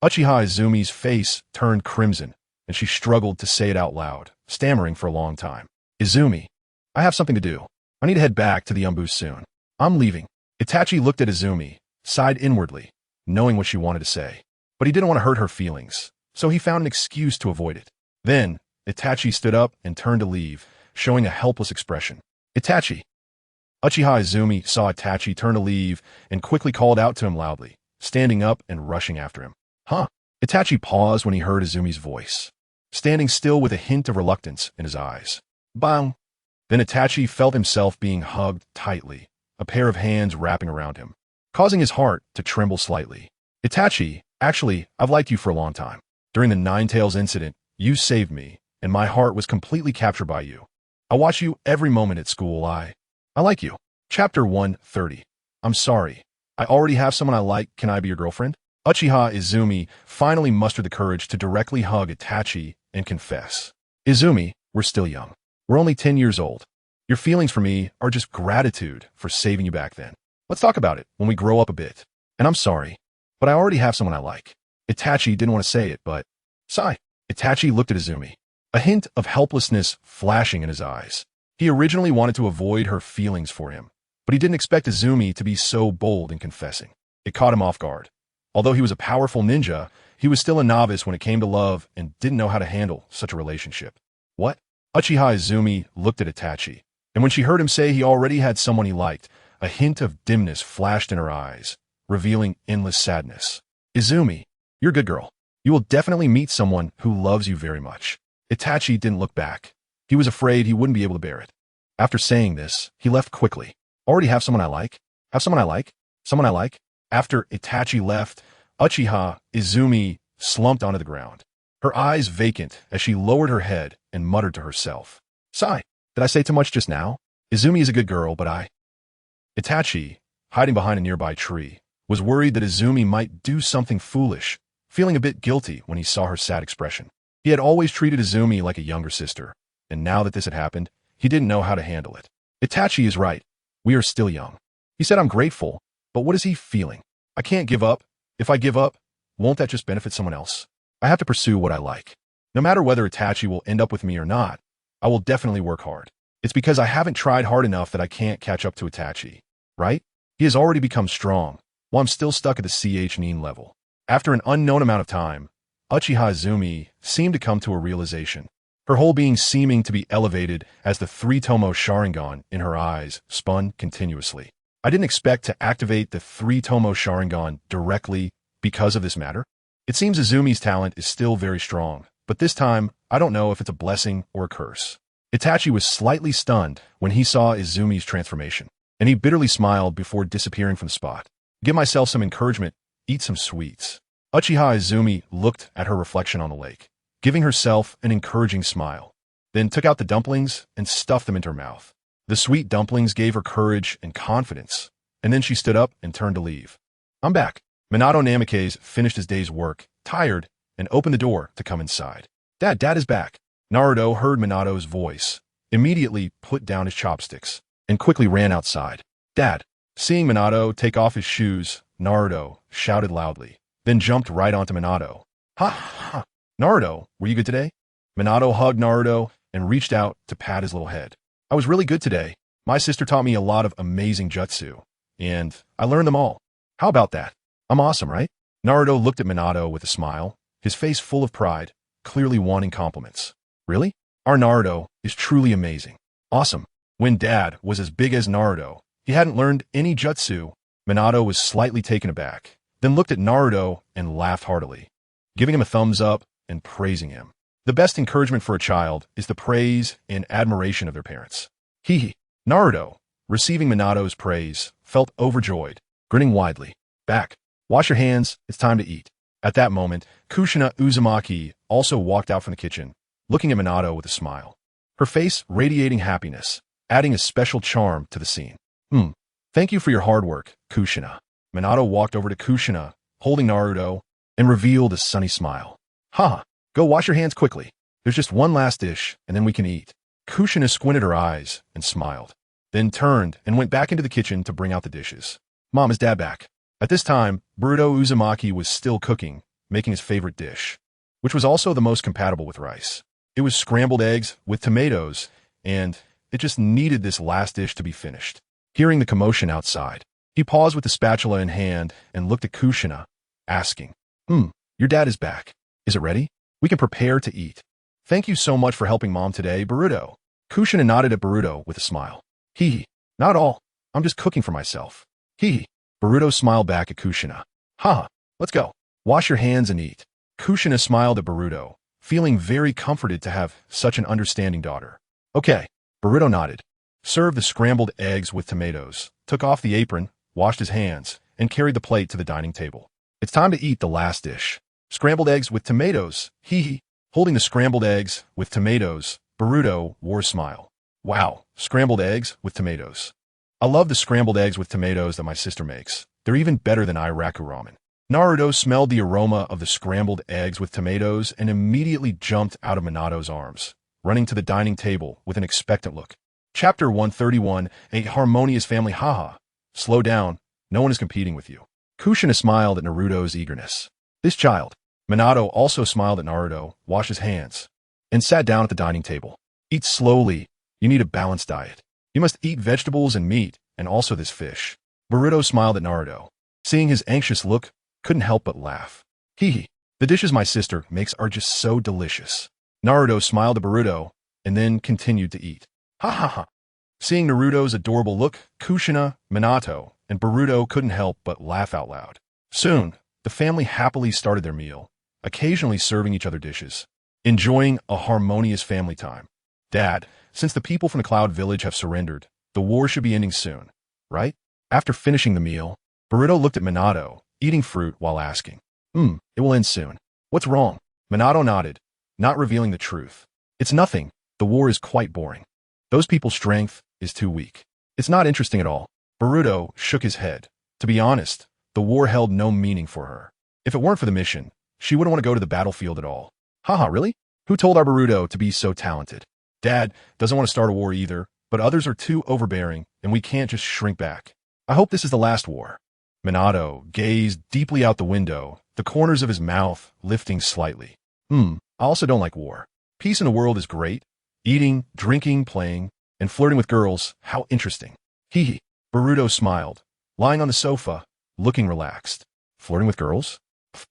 Izumi's face turned crimson, and she struggled to say it out loud, stammering for a long time. Izumi, I have something to do. I need to head back to the Umbu soon. I'm leaving. Itachi looked at Izumi, sighed inwardly, knowing what she wanted to say. But he didn't want to hurt her feelings, so he found an excuse to avoid it. Then, Itachi stood up and turned to leave, showing a helpless expression. Itachi. Uchiha Izumi saw Itachi turn to leave and quickly called out to him loudly, standing up and rushing after him. Huh? Itachi paused when he heard Izumi's voice, standing still with a hint of reluctance in his eyes. Bang! Then Itachi felt himself being hugged tightly, a pair of hands wrapping around him, causing his heart to tremble slightly. Itachi, actually, I've liked you for a long time. During the Nine-Tails incident, you saved me, and my heart was completely captured by you. I watch you every moment at school. I like you. Chapter 130. I'm sorry. I already have someone I like. Can I be your girlfriend? Uchiha Izumi finally mustered the courage to directly hug Itachi and confess. Izumi, we're still young. We're only 10 years old. Your feelings for me are just gratitude for saving you back then. Let's talk about it when we grow up a bit. And I'm sorry, but I already have someone I like. Itachi didn't want to say it, but... Sigh. Itachi looked at Izumi, a hint of helplessness flashing in his eyes. He originally wanted to avoid her feelings for him, but he didn't expect Izumi to be so bold in confessing. It caught him off guard. Although he was a powerful ninja, he was still a novice when it came to love and didn't know how to handle such a relationship. What? Uchiha Izumi looked at Itachi, and when she heard him say he already had someone he liked, a hint of dimness flashed in her eyes, revealing endless sadness. Izumi, you're a good girl. You will definitely meet someone who loves you very much. Itachi didn't look back. He was afraid he wouldn't be able to bear it. After saying this, he left quickly. Already have someone I like? Have someone I like? Someone I like? After Itachi left, Uchiha Izumi slumped onto the ground, her eyes vacant as she lowered her head and muttered to herself. Sigh, did I say too much just now? Izumi is a good girl, but I... Itachi, hiding behind a nearby tree, was worried that Izumi might do something foolish, feeling a bit guilty when he saw her sad expression. He had always treated Izumi like a younger sister, and now that this had happened, he didn't know how to handle it. Itachi is right. We are still young. He said I'm grateful, but what is he feeling? I can't give up. If I give up, won't that just benefit someone else? I have to pursue what I like. No matter whether Itachi will end up with me or not, I will definitely work hard. It's because I haven't tried hard enough that I can't catch up to Itachi, right? He has already become strong, while I'm still stuck at the Nin level. After an unknown amount of time, Uchiha Izumi seemed to come to a realization. Her whole being seeming to be elevated as the three-tomo Sharingan in her eyes spun continuously. I didn't expect to activate the three-tomo Sharingan directly because of this matter. It seems Izumi's talent is still very strong, but this time, I don't know if it's a blessing or a curse. Itachi was slightly stunned when he saw Izumi's transformation, and he bitterly smiled before disappearing from the spot. Give myself some encouragement, eat some sweets. Uchiha Izumi looked at her reflection on the lake, giving herself an encouraging smile, then took out the dumplings and stuffed them into her mouth. The sweet dumplings gave her courage and confidence, and then she stood up and turned to leave. I'm back. Minato Namikaze finished his day's work, tired, and opened the door to come inside. Dad is back. Naruto heard Minato's voice, immediately put down his chopsticks, and quickly ran outside. Dad. Seeing Minato take off his shoes, Naruto shouted loudly, then jumped right onto Minato. Ha ha! Naruto, were you good today? Minato hugged Naruto and reached out to pat his little head. I was really good today. My sister taught me a lot of amazing jutsu, and I learned them all. How about that? I'm awesome, right? Naruto looked at Minato with a smile, his face full of pride, clearly wanting compliments. Really? Our Naruto is truly amazing. Awesome. When Dad was as big as Naruto, he hadn't learned any jutsu. Minato was slightly taken aback, then looked at Naruto and laughed heartily, giving him a thumbs up and praising him. The best encouragement for a child is the praise and admiration of their parents. Naruto, receiving Minato's praise, felt overjoyed, grinning widely. Back. Wash your hands, it's time to eat. At that moment, Kushina Uzumaki also walked out from the kitchen, looking at Minato with a smile. Her face radiating happiness, adding a special charm to the scene. Thank you for your hard work, Kushina. Minato walked over to Kushina, holding Naruto, and revealed a sunny smile. Go wash your hands quickly. There's just one last dish, and then we can eat. Kushina squinted her eyes and smiled, then turned and went back into the kitchen to bring out the dishes. Mom, is Dad back? At this time, Naruto Uzumaki was still cooking, making his favorite dish, which was also the most compatible with rice. It was scrambled eggs with tomatoes, and it just needed this last dish to be finished. Hearing the commotion outside, he paused with the spatula in hand and looked at Kushina, asking, your dad is back. Is it ready? We can prepare to eat. Thank you so much for helping Mom today, Naruto. Kushina nodded at Naruto with a smile. Not all. I'm just cooking for myself. Naruto smiled back at Kushina. Let's go. Wash your hands and eat. Kushina smiled at Naruto, feeling very comforted to have such an understanding daughter. Okay. Naruto nodded, served the scrambled eggs with tomatoes, took off the apron, washed his hands, and carried the plate to the dining table. It's time to eat the last dish. Scrambled eggs with tomatoes. Holding the scrambled eggs with tomatoes, Naruto wore a smile. Wow, scrambled eggs with tomatoes. I love the scrambled eggs with tomatoes that my sister makes. They're even better than Iraku ramen. Naruto smelled the aroma of the scrambled eggs with tomatoes and immediately jumped out of Minato's arms, running to the dining table with an expectant look. Chapter 131, A Harmonious Family. Slow down, no one is competing with you. Kushina smiled at Naruto's eagerness. This child. Minato also smiled at Naruto, washed his hands, and sat down at the dining table. Eat slowly. You need a balanced diet. You must eat vegetables and meat, and also this fish. Naruto smiled at Naruto. Seeing his anxious look, couldn't help but laugh. The dishes my sister makes are just so delicious. Naruto smiled at Naruto, and then continued to eat. Seeing Naruto's adorable look, Kushina, Minato, and Naruto couldn't help but laugh out loud. Soon, the family happily started their meal, occasionally serving each other dishes, enjoying a harmonious family time. Dad, since the people from the Cloud Village have surrendered, the war should be ending soon, right? After finishing the meal, Naruto looked at Minato, eating fruit while asking, it will end soon. What's wrong? Minato nodded, not revealing the truth. It's nothing. The war is quite boring. Those people's strength is too weak. It's not interesting at all. Naruto shook his head. To be honest, the war held no meaning for her. If it weren't for the mission, she wouldn't want to go to the battlefield at all. Really? Who told our Naruto to be so talented? Dad doesn't want to start a war either, but others are too overbearing, and we can't just shrink back. I hope this is the last war. Minato gazed deeply out the window, the corners of his mouth lifting slightly. I also don't like war. Peace in the world is great. Eating, drinking, playing, and flirting with girls, how interesting. Hee hee. Boruto smiled, lying on the sofa, looking relaxed. Flirting with girls? Pfft.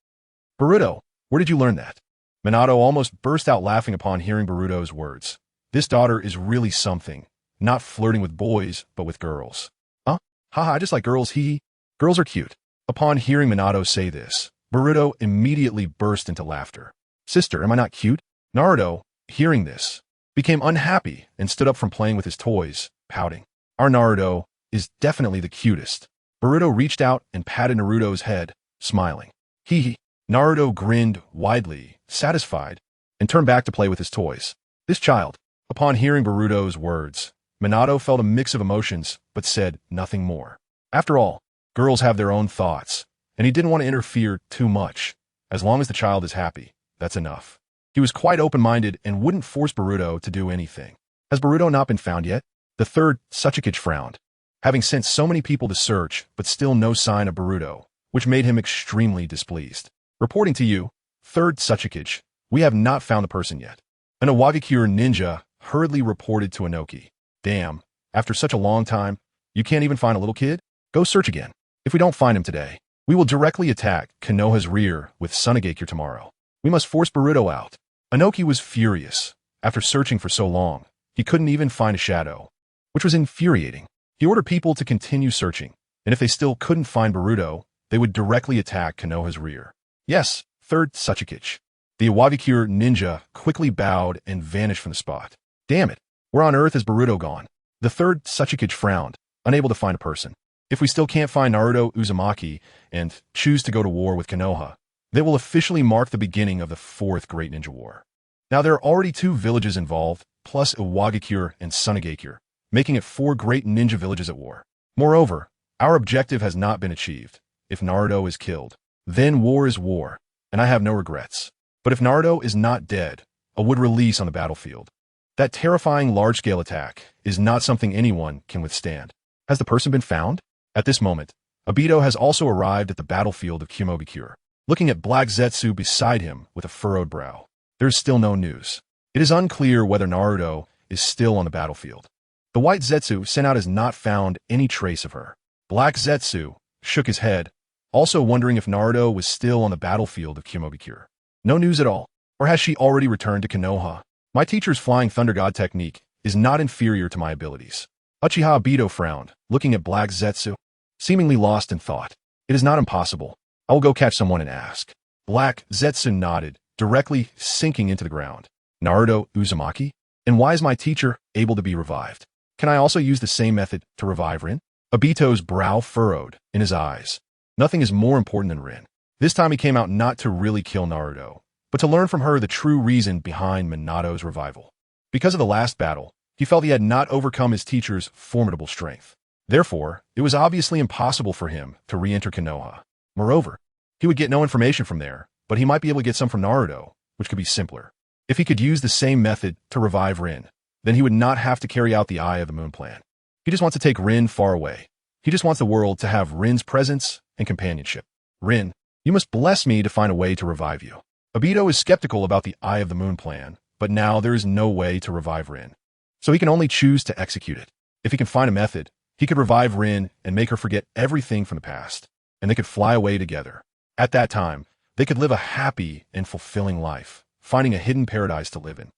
Boruto, where did you learn that? Minato almost burst out laughing upon hearing Boruto's words. This daughter is really something. Not flirting with boys, but with girls. Huh? Haha, I just like girls, hee hee. Girls are cute. Upon hearing Minato say this, Boruto immediately burst into laughter. Sister, am I not cute? Naruto, hearing this, became unhappy and stood up from playing with his toys, pouting. Our Naruto is definitely the cutest. Boruto reached out and patted Naruto's head, smiling. Hee hee. Naruto grinned widely, satisfied, and turned back to play with his toys. This child. Upon hearing Boruto's words, Minato felt a mix of emotions, but said nothing more. After all, girls have their own thoughts, and he didn't want to interfere too much. As long as the child is happy, that's enough. He was quite open-minded and wouldn't force Boruto to do anything. Has Boruto not been found yet? The third Tsuchikage frowned, having sent so many people to search, but still no sign of Boruto, which made him extremely displeased. Reporting to you, third Tsuchikage, we have not found the person yet. An Iwagakure ninja hurriedly reported to Inoki. Damn, after such a long time, you can't even find a little kid? Go search again. If we don't find him today, we will directly attack Konoha's rear with Sunagakure tomorrow. We must force Boruto out. Inoki was furious. After searching for so long, he couldn't even find a shadow, which was infuriating. He ordered people to continue searching, and if they still couldn't find Boruto, they would directly attack Konoha's rear. Yes, third Tsuchikage. The Iwagakure ninja quickly bowed and vanished from the spot. Damn it, where on earth is Boruto gone? The third Tsuchikage frowned, unable to find a person. If we still can't find Naruto Uzumaki and choose to go to war with Konoha, they will officially mark the beginning of the fourth Great Ninja War. Now there are already 2 villages involved, plus Iwagakure and Sunagakure, making it 4 great ninja villages at war. Moreover, our objective has not been achieved. If Naruto is killed, then war is war, and I have no regrets. But if Naruto is not dead, I would release on the battlefield. That terrifying large-scale attack is not something anyone can withstand. Has the person been found? At this moment, Obito has also arrived at the battlefield of KyuubiCrisis, looking at Black Zetsu beside him with a furrowed brow. There is still no news. It is unclear whether Naruto is still on the battlefield. The white Zetsu sent out has not found any trace of her. Black Zetsu shook his head, also wondering if Naruto was still on the battlefield of KyuubiCrisis. No news at all. Or has she already returned to Konoha? My teacher's Flying Thunder God technique is not inferior to my abilities. Uchiha Obito frowned, looking at Black Zetsu, seemingly lost in thought. It is not impossible. I will go catch someone and ask. Black Zetsu nodded, directly sinking into the ground. Naruto Uzumaki? And why is my teacher able to be revived? Can I also use the same method to revive Rin? Obito's brow furrowed in his eyes. Nothing is more important than Rin. This time he came out not to really kill Naruto, but to learn from her the true reason behind Minato's revival. Because of the last battle, he felt he had not overcome his teacher's formidable strength. Therefore, it was obviously impossible for him to re-enter Konoha. Moreover, he would get no information from there, but he might be able to get some from Naruto, which could be simpler. If he could use the same method to revive Rin, then he would not have to carry out the Eye of the Moon plan. He just wants to take Rin far away. He just wants the world to have Rin's presence and companionship. Rin, you must bless me to find a way to revive you. Obito is skeptical about the Eye of the Moon plan, but now there is no way to revive Rin. So he can only choose to execute it. If he can find a method, he could revive Rin and make her forget everything from the past, and they could fly away together. At that time, they could live a happy and fulfilling life, finding a hidden paradise to live in.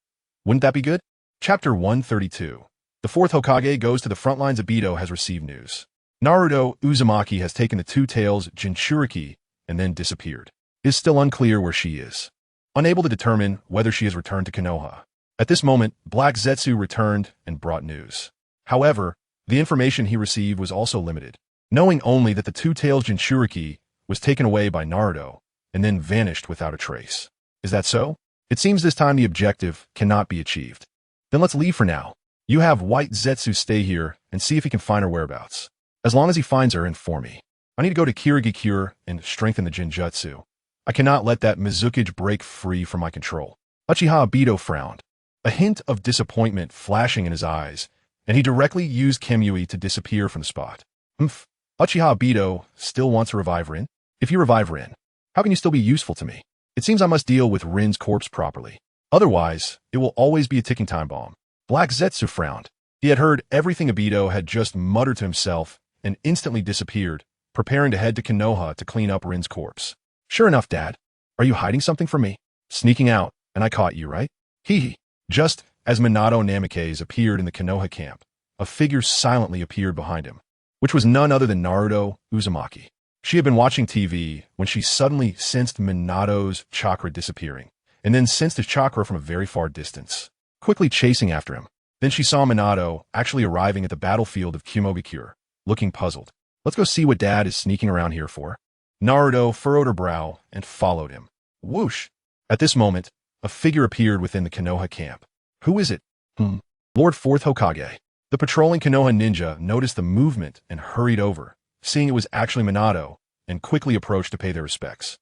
Wouldn't that be good? Chapter 132. The fourth Hokage goes to the front lines. Obito has received news. Naruto Uzumaki has taken the Two Tails Jinchuriki and then disappeared. It is still unclear where she is. Unable to determine whether she has returned to Konoha. At this moment, Black Zetsu returned and brought news. However, the information he received was also limited, knowing only that the Two Tails Jinchuriki was taken away by Naruto and then vanished without a trace. Is that so? It seems this time the objective cannot be achieved. Then let's leave for now. You have White Zetsu stay here and see if he can find her whereabouts. As long as he finds her, inform me. I need to go to Kirigikure and strengthen the Jinjutsu. I cannot let that Mizukage break free from my control. Uchiha Obito frowned, a hint of disappointment flashing in his eyes, and he directly used Kemui to disappear from the spot. Humph. Uchiha Obito still wants to revive Rin? If you revive Rin, how can you still be useful to me? It seems I must deal with Rin's corpse properly. Otherwise, it will always be a ticking time bomb. Black Zetsu frowned. He had heard everything Obito had just muttered to himself and instantly disappeared, preparing to head to Konoha to clean up Rin's corpse. Sure enough, Dad. Are you hiding something from me? Sneaking out, and I caught you, right? Hee hee. Just as Minato Namikaze appeared in the Konoha camp, a figure silently appeared behind him, which was none other than Naruto Uzumaki. She had been watching TV when she suddenly sensed Minato's chakra disappearing, and then sensed his chakra from a very far distance, quickly chasing after him. Then she saw Minato actually arriving at the battlefield of KyuubiCrisis, looking puzzled. Let's go see what Dad is sneaking around here for. Naruto furrowed her brow and followed him. Whoosh! At this moment, a figure appeared within the Konoha camp. Who is it? Lord 4th Hokage. The patrolling Konoha ninja noticed the movement and hurried over, seeing it was actually Minato, and quickly approached to pay their respects.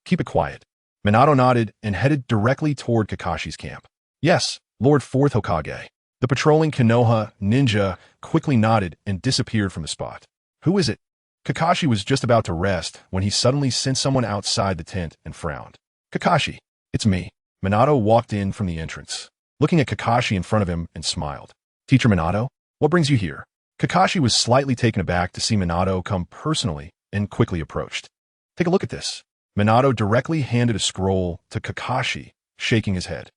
Keep it quiet. Minato nodded and headed directly toward Kakashi's camp. Yes, Lord 4th Hokage. The patrolling Konoha ninja quickly nodded and disappeared from the spot. Who is it? Kakashi was just about to rest when he suddenly sensed someone outside the tent and frowned. Kakashi, it's me. Minato walked in from the entrance, looking at Kakashi in front of him and smiled. Teacher Minato, what brings you here? Kakashi was slightly taken aback to see Minato come personally and quickly approached. Take a look at this. Minato directly handed a scroll to Kakashi, shaking his head.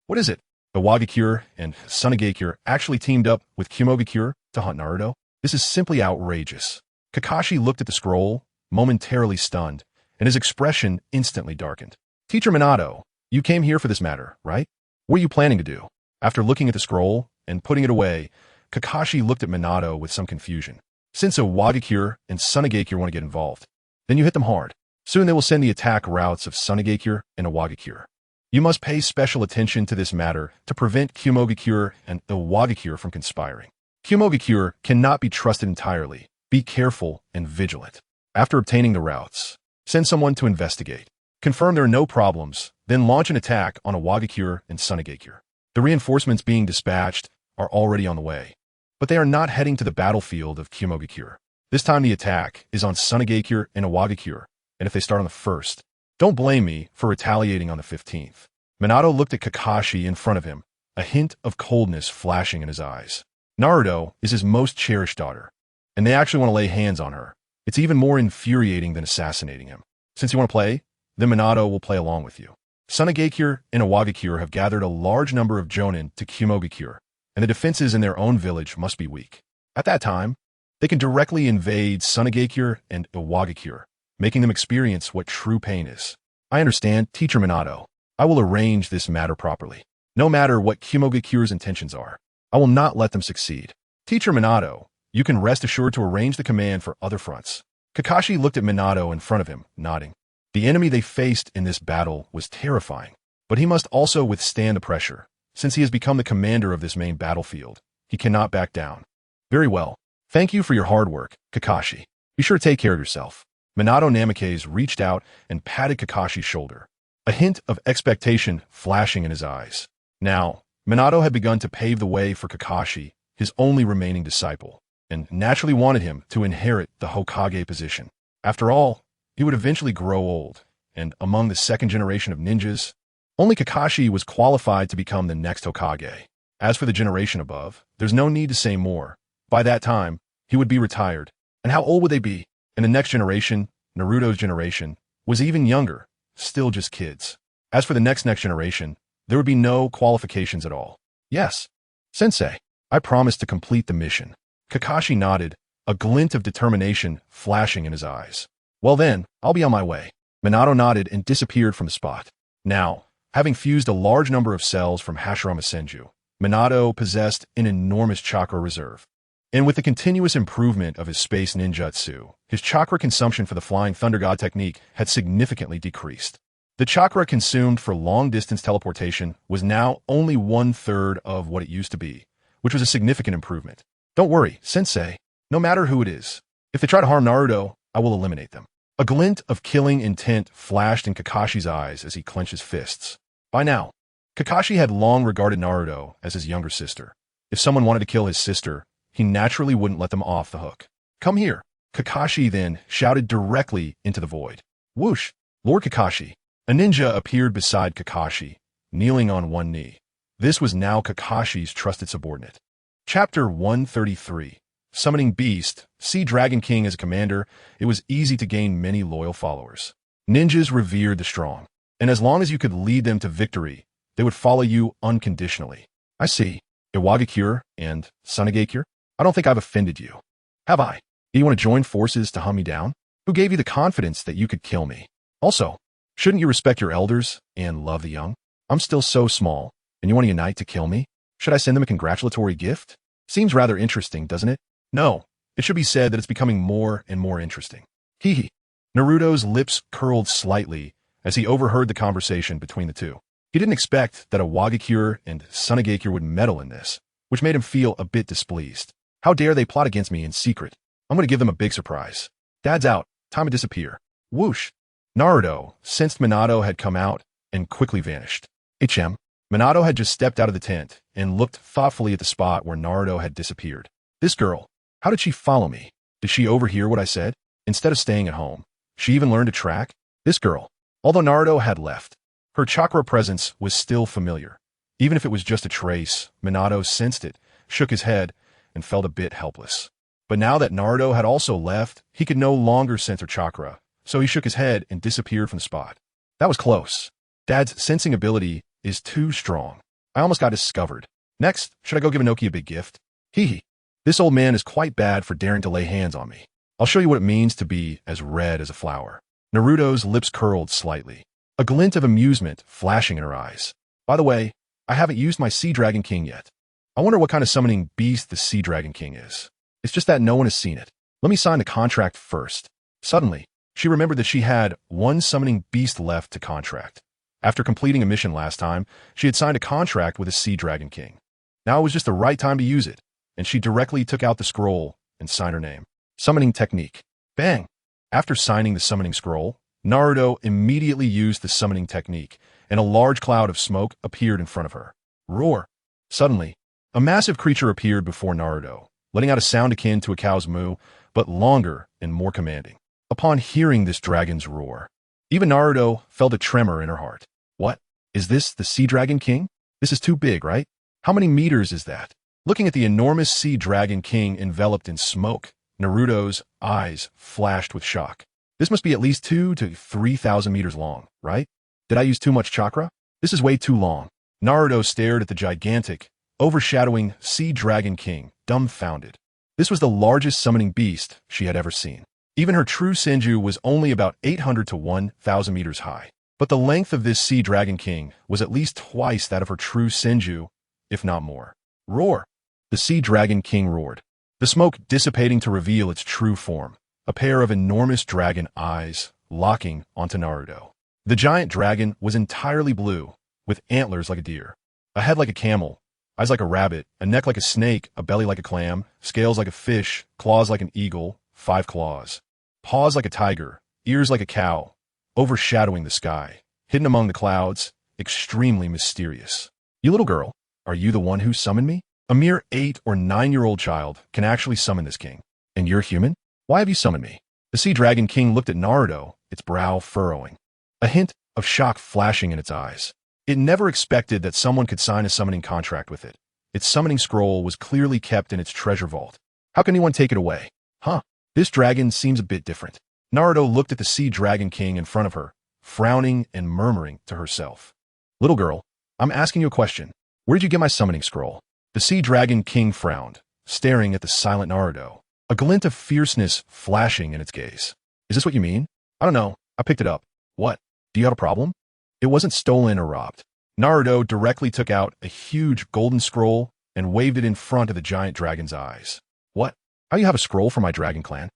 What is it? The Wagakure and Tsunagakure actually teamed up with KyuubiCrisis to hunt Naruto? This is simply outrageous. Kakashi looked at the scroll, momentarily stunned, and his expression instantly darkened. Teacher Minato, you came here for this matter, right? What are you planning to do? After looking at the scroll and putting it away, Kakashi looked at Minato with some confusion. Since a Wagakure and Tsunagakure want to get involved, then you hit them hard. Soon they will send the attack routes of Tsunagakure and a Wagakure. You must pay special attention to this matter to prevent KyuubiCrisis and the Wagakure from conspiring. KyuubiCrisis cannot be trusted entirely. Be careful and vigilant. After obtaining the routes, send someone to investigate. Confirm there are no problems, then launch an attack on a Wagakure and Tsunagakure. The reinforcements being dispatched are already on the way, but they are not heading to the battlefield of KyuubiCrisis. This time the attack is on Tsunagakure and a Wagakure, and if they start on the 1st, don't blame me for retaliating on the 15th. Minato looked at Kakashi in front of him, a hint of coldness flashing in his eyes. Naruto is his most cherished daughter, and they actually want to lay hands on her. It's even more infuriating than assassinating him. Since you want to play, then Minato will play along with you. Tsunagakure and a Wagakure have gathered a large number of Jonin to KyuubiCrisis, and the defenses in their own village must be weak. At that time, they can directly invade Tsunagakure and a Wagakure, making them experience what true pain is. I understand, Teacher Minato. I will arrange this matter properly. No matter what KyuubiCrisis' intentions are, I will not let them succeed. Teacher Minato, you can rest assured to arrange the command for other fronts. Kakashi looked at Minato in front of him, nodding. The enemy they faced in this battle was terrifying, but he must also withstand the pressure. Since he has become the commander of this main battlefield, he cannot back down. Very well. Thank you for your hard work, Kakashi. Be sure to take care of yourself. Minato Namikaze reached out and patted Kakashi's shoulder, a hint of expectation flashing in his eyes. Now, Minato had begun to pave the way for Kakashi, his only remaining disciple, and naturally wanted him to inherit the Hokage position. After all, he would eventually grow old, and among the second generation of ninjas, only Kakashi was qualified to become the next Hokage. As for the generation above, there's no need to say more. By that time, he would be retired. And how old would they be? And the next generation, Naruto's generation, was even younger, still just kids. As for the next generation, there would be no qualifications at all. Yes, Sensei, I promise to complete the mission. Kakashi nodded, a glint of determination flashing in his eyes. Well then, I'll be on my way. Minato nodded and disappeared from the spot. Now, having fused a large number of cells from Hashirama Senju, Minato possessed an enormous chakra reserve. And with the continuous improvement of his space ninjutsu, his chakra consumption for the Flying Thunder God technique had significantly decreased. The chakra consumed for long-distance teleportation was now only 1/3 of what it used to be, which was a significant improvement. Don't worry, Sensei. No matter who it is, if they try to harm Naruto, I will eliminate them. A glint of killing intent flashed in Kakashi's eyes as he clenched his fists. By now, Kakashi had long regarded Naruto as his younger sister. If someone wanted to kill his sister, he naturally wouldn't let them off the hook. Come here. Kakashi then shouted directly into the void. Whoosh! Lord Kakashi. A ninja appeared beside Kakashi, kneeling on one knee. This was now Kakashi's trusted subordinate. Chapter 133. Summoning Beast. See Dragon King as a commander, it was easy to gain many loyal followers. Ninjas revered the strong, and as long as you could lead them to victory, they would follow you unconditionally. I see. Iwagakure and Sunagakure? I don't think I've offended you. Have I? Do you want to join forces to hunt me down? Who gave you the confidence that you could kill me? Also, shouldn't you respect your elders and love the young? I'm still so small, and you want to unite to kill me? Should I send them a congratulatory gift? Seems rather interesting, doesn't it? No, it should be said that it's becoming more and more interesting. Hee. Naruto's lips curled slightly as he overheard the conversation between the two. He didn't expect that Iwagakure and Sunagakure would meddle in this, which made him feel a bit displeased. How dare they plot against me in secret? I'm going to give them a big surprise. Dad's out. Time to disappear. Whoosh! Naruto sensed Minato had come out and quickly vanished. Minato had just stepped out of the tent and looked thoughtfully at the spot where Naruto had disappeared. This girl, how did she follow me? Did she overhear what I said? Instead of staying at home, she even learned to track? This girl, although Naruto had left, her chakra presence was still familiar. Even if it was just a trace, Minato sensed it, shook his head, and felt a bit helpless. But now that Naruto had also left, he could no longer sense her chakra, so he shook his head and disappeared from the spot. That was close. Dad's sensing ability is too strong. I almost got discovered. Next, should I go give Inoki a big gift? Hee. This old man is quite bad for daring to lay hands on me. I'll show you what it means to be as red as a flower. Naruto's lips curled slightly, a glint of amusement flashing in her eyes. By the way, I haven't used my Sea Dragon King yet. I wonder what kind of summoning beast the Sea Dragon King is. It's just that no one has seen it. Let me sign the contract first. Suddenly, she remembered that she had one summoning beast left to contract. After completing a mission last time, she had signed a contract with a Sea Dragon King. Now it was just the right time to use it, and she directly took out the scroll and signed her name. Summoning technique. Bang! After signing the summoning scroll, Naruto immediately used the summoning technique, and a large cloud of smoke appeared in front of her. Roar! Suddenly, a massive creature appeared before Naruto, letting out a sound akin to a cow's moo, but longer and more commanding. Upon hearing this dragon's roar, even Naruto felt a tremor in her heart. What? Is this the Sea Dragon King? This is too big, right? How many meters is that? Looking at the enormous Sea Dragon King enveloped in smoke, Naruto's eyes flashed with shock. This must be at least 2,000 to 3,000 meters long, right? Did I use too much chakra? This is way too long. Naruto stared at the gigantic, overshadowing Sea Dragon King, dumbfounded. This was the largest summoning beast she had ever seen. Even her true Senju was only about 800 to 1,000 meters high. But the length of this Sea Dragon King was at least twice that of her true Senju, if not more. Roar! The Sea Dragon King roared, the smoke dissipating to reveal its true form, a pair of enormous dragon eyes locking onto Naruto. The giant dragon was entirely blue, with antlers like a deer, a head like a camel, eyes like a rabbit, a neck like a snake, a belly like a clam, scales like a fish, claws like an eagle, 5 claws, paws like a tiger, ears like a cow, overshadowing the sky, hidden among the clouds, extremely mysterious. You little girl, are you the one who summoned me? A mere 8 or 9-year-old child can actually summon this king. And you're human? Why have you summoned me? The Sea Dragon King looked at Naruto, its brow furrowing, a hint of shock flashing in its eyes. It never expected that someone could sign a summoning contract with it. Its summoning scroll was clearly kept in its treasure vault. How can anyone take it away? Huh? This dragon seems a bit different. Naruto looked at the Sea Dragon King in front of her, frowning and murmuring to herself. Little girl, I'm asking you a question. Where did you get my summoning scroll? The Sea Dragon King frowned, staring at the silent Naruto, a glint of fierceness flashing in its gaze. Is this what you mean? I don't know. I picked it up. What? Do you have a problem? It wasn't stolen or robbed. Naruto directly took out a huge golden scroll and waved it in front of the giant dragon's eyes. What? How do you have a scroll for my dragon clan?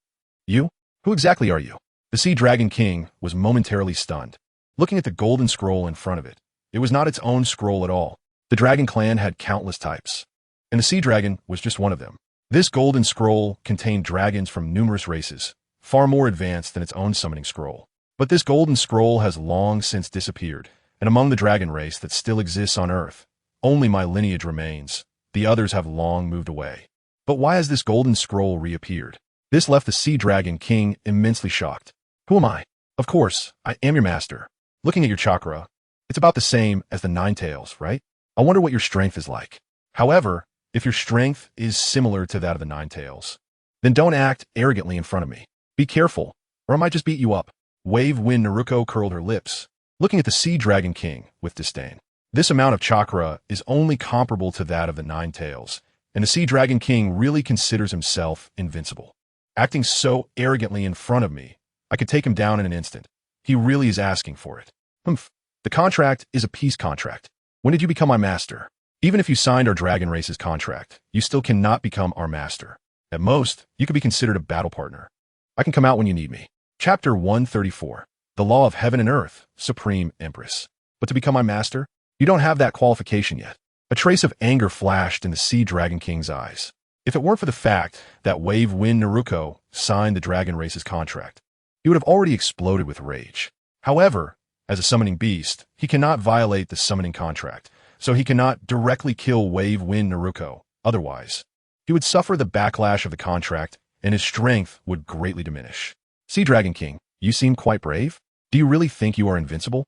You? Who exactly are you? The Sea Dragon King was momentarily stunned, looking at the golden scroll in front of it. It was not its own scroll at all. The dragon clan had countless types, and the sea dragon was just one of them. This golden scroll contained dragons from numerous races, far more advanced than its own summoning scroll. But this golden scroll has long since disappeared, and among the dragon race that still exists on Earth, only my lineage remains. The others have long moved away. But why has this golden scroll reappeared? This left the Sea Dragon King immensely shocked. Who am I? Of course, I am your master. Looking at your chakra, it's about the same as the Nine Tails, right? I wonder what your strength is like. However, if your strength is similar to that of the Nine Tails, then don't act arrogantly in front of me. Be careful, or I might just beat you up. Wave Wind Naruko curled her lips, looking at the Sea Dragon King with disdain. This amount of chakra is only comparable to that of the Nine Tails, and the Sea Dragon King really considers himself invincible. Acting so arrogantly in front of me, I could take him down in an instant. He really is asking for it. Humph. The contract is a peace contract. When did you become my master? Even if you signed our dragon race's contract, you still cannot become our master. At most, you could be considered a battle partner. I can come out when you need me. Chapter 134. The Law of Heaven and Earth, Supreme Empress. But to become my master, you don't have that qualification yet. A trace of anger flashed in the Sea Dragon King's eyes. If it weren't for the fact that Wave Wind Naruko signed the dragon race's contract, he would have already exploded with rage. However, as a summoning beast, he cannot violate the summoning contract, so he cannot directly kill Wave Wind Naruko. Otherwise, he would suffer the backlash of the contract, and his strength would greatly diminish. Sea Dragon King, you seem quite brave. Do you really think you are invincible?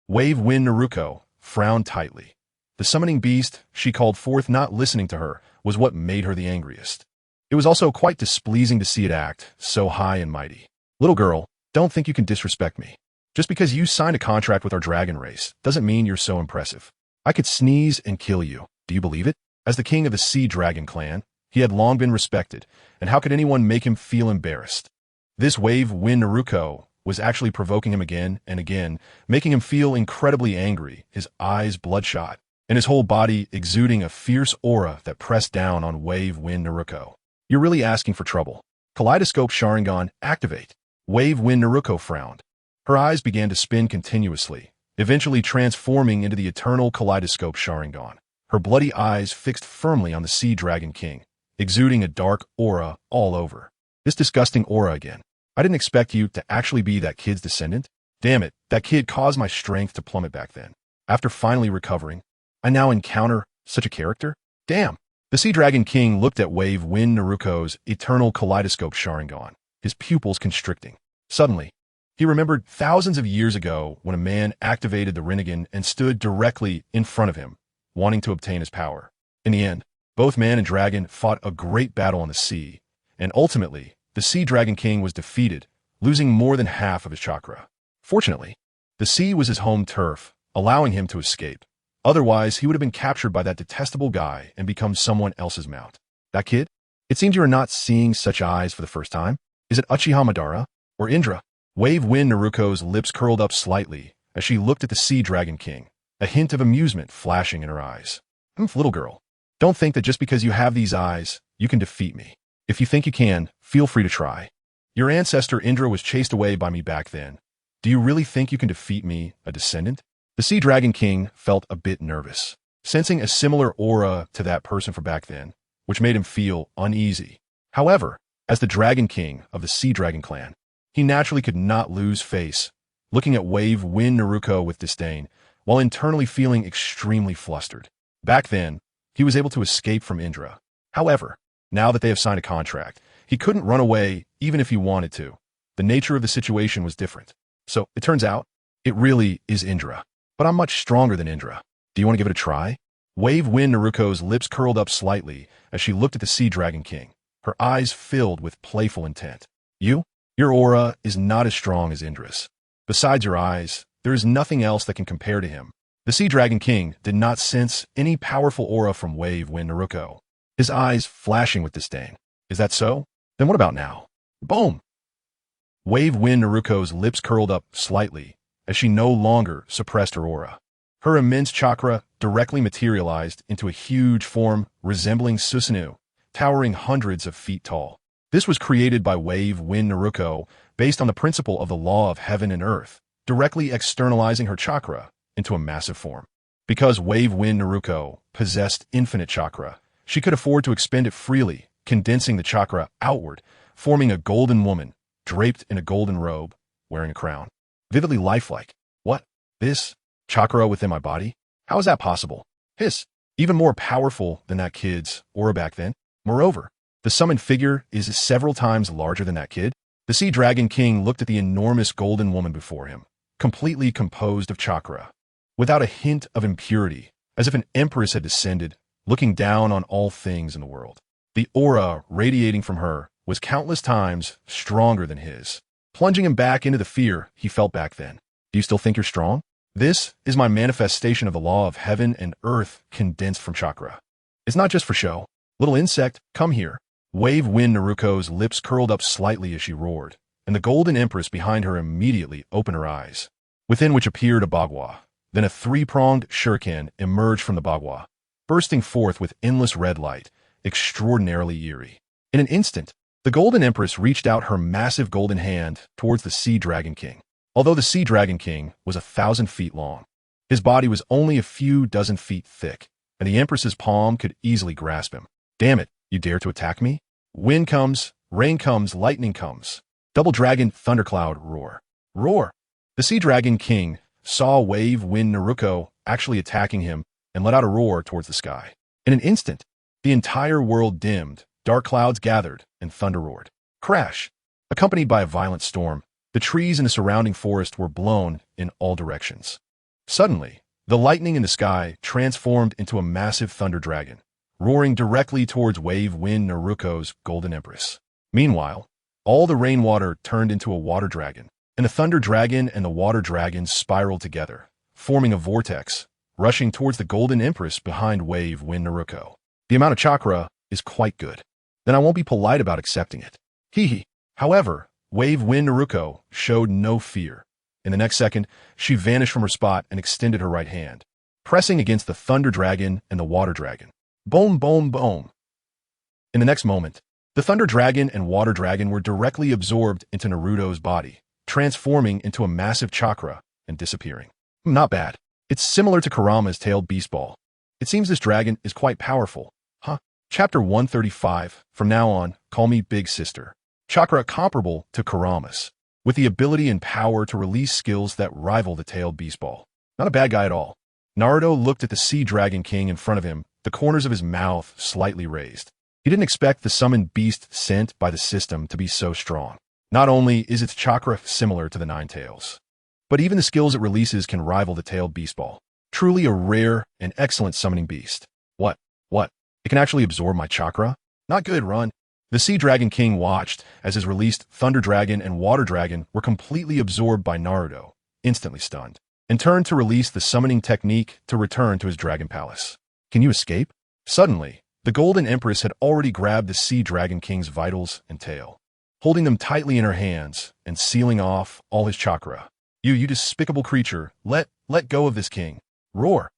Wave Wind Naruko frowned tightly. The summoning beast she called forth not listening to her was what made her the angriest. It was also quite displeasing to see it act so high and mighty. Little girl, don't think you can disrespect me. Just because you signed a contract with our dragon race doesn't mean you're so impressive. I could sneeze and kill you. Do you believe it? As the king of the Sea Dragon clan, he had long been respected, and how could anyone make him feel embarrassed? This Wave Wind Naruko was actually provoking him again and again, making him feel incredibly angry, his eyes bloodshot, and his whole body exuding a fierce aura that pressed down on Wave Wind Naruko. You're really asking for trouble. Kaleidoscope Sharingan, activate. Wave Wind Naruko frowned. Her eyes began to spin continuously, eventually transforming into the eternal Kaleidoscope Sharingan. Her bloody eyes fixed firmly on the Sea Dragon King, exuding a dark aura all over. This disgusting aura again. I didn't expect you to actually be that kid's descendant. Damn it, that kid caused my strength to plummet back then. After finally recovering, I now encounter such a character? Damn. The Sea Dragon King looked at Wave Wind Naruko's eternal Kaleidoscope Sharingan, his pupils constricting. Suddenly, he remembered thousands of years ago when a man activated the Rinnegan and stood directly in front of him, wanting to obtain his power. In the end, both man and dragon fought a great battle on the sea, and ultimately, the Sea Dragon King was defeated, losing more than half of his chakra. Fortunately, the sea was his home turf, allowing him to escape. Otherwise, he would have been captured by that detestable guy and become someone else's mount. That kid? It seems you are not seeing such eyes for the first time. Is it Uchiha Madara or Indra? Wave Wind Naruko's lips curled up slightly as she looked at the Sea Dragon King, a hint of amusement flashing in her eyes. Little girl, don't think that just because you have these eyes, you can defeat me. If you think you can, feel free to try. Your ancestor Indra was chased away by me back then. Do you really think you can defeat me, a descendant? The Sea Dragon King felt a bit nervous, sensing a similar aura to that person from back then, which made him feel uneasy. However, as the Dragon King of the Sea Dragon clan, he naturally could not lose face, looking at Wave Wind Naruko with disdain, while internally feeling extremely flustered. Back then, he was able to escape from Indra. However, now that they have signed a contract, he couldn't run away even if he wanted to. The nature of the situation was different. So, it turns out, it really is Indra. But I'm much stronger than Indra. Do you want to give it a try? Wave Wind Naruko's lips curled up slightly as she looked at the Sea Dragon King, her eyes filled with playful intent. Your aura is not as strong as Indra's. Besides your eyes, there is nothing else that can compare to him. The Sea Dragon King did not sense any powerful aura from Wave Wind Naruko, his eyes flashing with disdain. Is that so? Then what about now? Boom! Wave Wind Naruko's lips curled up slightly as she no longer suppressed her aura. Her immense chakra directly materialized into a huge form resembling Susanoo, towering hundreds of feet tall. This was created by Wave Wind Naruko based on the principle of the law of heaven and earth, directly externalizing her chakra into a massive form. Because Wave Wind Naruko possessed infinite chakra, she could afford to expend it freely, condensing the chakra outward, forming a golden woman, draped in a golden robe, wearing a crown. Vividly lifelike. What? This? Chakra within my body? How is that possible? Hiss. Even more powerful than that kid's aura back then. Moreover, The summoned figure is several times larger than that kid. The Sea Dragon King looked at the enormous golden woman before him, completely composed of chakra, without a hint of impurity, as if an empress had descended, looking down on all things in the world. The aura radiating from her was countless times stronger than his, plunging him back into the fear he felt back then. Do you still think you're strong? This is my manifestation of the law of heaven and earth condensed from chakra. It's not just for show. Little insect, come here. withNaruko's lips curled up slightly as she roared, and the golden empress behind her immediately opened her eyes, within which appeared a bagua. Then a three-pronged shuriken emerged from the bagua, bursting forth with endless red light, extraordinarily eerie. In an instant, the golden empress reached out her massive golden hand towards the Sea Dragon King. Although the Sea Dragon King was 1,000 feet long, his body was only a few dozen feet thick, and the empress's palm could easily grasp him. Damn it, you dare to attack me? Wind comes, rain comes, lightning comes. Double dragon thundercloud roar. Roar! The Sea Dragon King saw withNaruko actually attacking him and let out a roar towards the sky. In an instant, the entire world dimmed, dark clouds gathered, and thunder roared. Crash! Accompanied by a violent storm, the trees in the surrounding forest were blown in all directions. Suddenly, the lightning in the sky transformed into a massive thunder dragon, roaring directly towards withNaruko's golden empress. Meanwhile, all the rainwater turned into a water dragon, and the thunder dragon and the water dragon spiraled together, forming a vortex, rushing towards the golden empress behind withNaruko. The amount of chakra is quite good. Then I won't be polite about accepting it. Hee. However, withNaruko showed no fear. In the next second, she vanished from her spot and extended her right hand, pressing against the thunder dragon and the water dragon. Boom, boom, boom. In the next moment, the thunder dragon and water dragon were directly absorbed into Naruto's body, transforming into a massive chakra and disappearing. Not bad. It's similar to Kurama's tailed beast ball. It seems this dragon is quite powerful. Huh? Chapter 135. From now on, call me Big Sister. Chakra comparable to Kurama's, with the ability and power to release skills that rival the tailed beast ball. Not a bad guy at all. Naruto looked at the Sea Dragon King in front of him, the corners of his mouth slightly raised. He didn't expect the summoned beast sent by the system to be so strong. Not only is its chakra similar to the Nine Tails, but even the skills it releases can rival the tailed beast ball. Truly a rare and excellent summoning beast. What? It can actually absorb my chakra? Not good, run. The Sea Dragon King watched as his released Thunder Dragon and Water Dragon were completely absorbed by Naruto, instantly stunned, and turned to release the summoning technique to return to his Dragon Palace. Can you escape? Suddenly, the Golden Empress had already grabbed the Sea Dragon King's vitals and tail, holding them tightly in her hands and sealing off all his chakra. You despicable creature, let go of this king. Roar.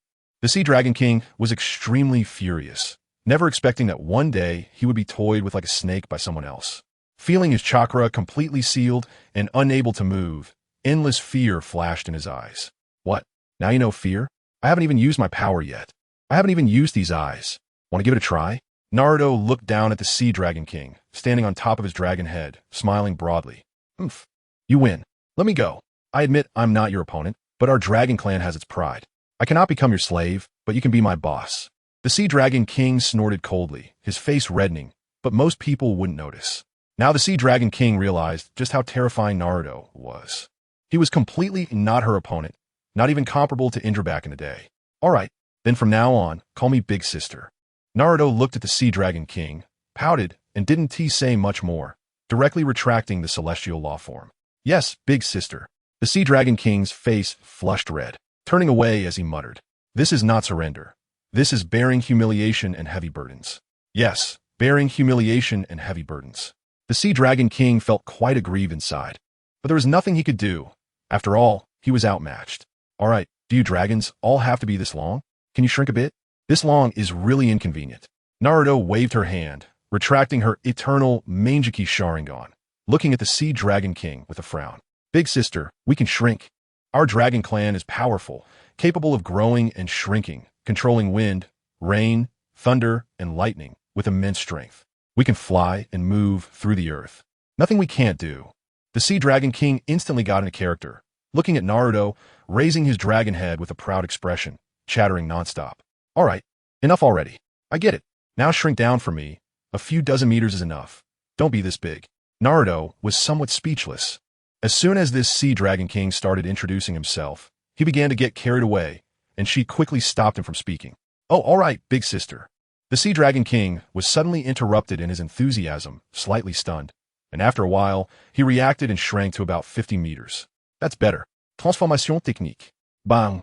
The Sea Dragon King was extremely furious, never expecting that one day he would be toyed with like a snake by someone else. Feeling his chakra completely sealed and unable to move, endless fear flashed in his eyes. What? Now you know fear? I haven't even used my power yet. I haven't even used these eyes. Want to give it a try? Naruto looked down at the Sea Dragon King, standing on top of his dragon head, smiling broadly. Oomph. You win. Let me go. I admit I'm not your opponent, but our dragon clan has its pride. I cannot become your slave, but you can be my boss. The Sea Dragon King snorted coldly, his face reddening, but most people wouldn't notice. Now the Sea Dragon King realized just how terrifying Naruto was. He was completely not her opponent, not even comparable to Indra back in the day. All right, then from now on, call me Big Sister. Naruto looked at the Sea Dragon King, pouted, and didn't say much more, directly retracting the celestial law form. Yes, Big Sister. The Sea Dragon King's face flushed red, turning away as he muttered. This is not surrender. This is bearing humiliation and heavy burdens. Yes, bearing humiliation and heavy burdens. The Sea Dragon King felt quite aggrieved inside, but there was nothing he could do. After all, he was outmatched. All right, do you dragons all have to be this long? Can you shrink a bit? This long is really inconvenient. Naruto waved her hand, retracting her eternal Mangeki Sharingan, looking at the Sea Dragon King with a frown. Big Sister, we can shrink. Our dragon clan is powerful, capable of growing and shrinking, controlling wind, rain, thunder, and lightning with immense strength. We can fly and move through the earth. Nothing we can't do. The Sea Dragon King instantly got into character, looking at Naruto, raising his dragon head with a proud expression, chattering nonstop. All right, enough already. I get it. Now shrink down for me, A few dozen meters is enough. Don't be this big. Naruto was somewhat speechless. As soon as this Sea Dragon King started introducing himself, he began to get carried away, and she quickly stopped him from speaking. Oh, all right, big sister. The Sea Dragon King was suddenly interrupted in his enthusiasm, slightly stunned, and after a while, he reacted and shrank to about 50 meters. That's better. Transformation technique. Bang.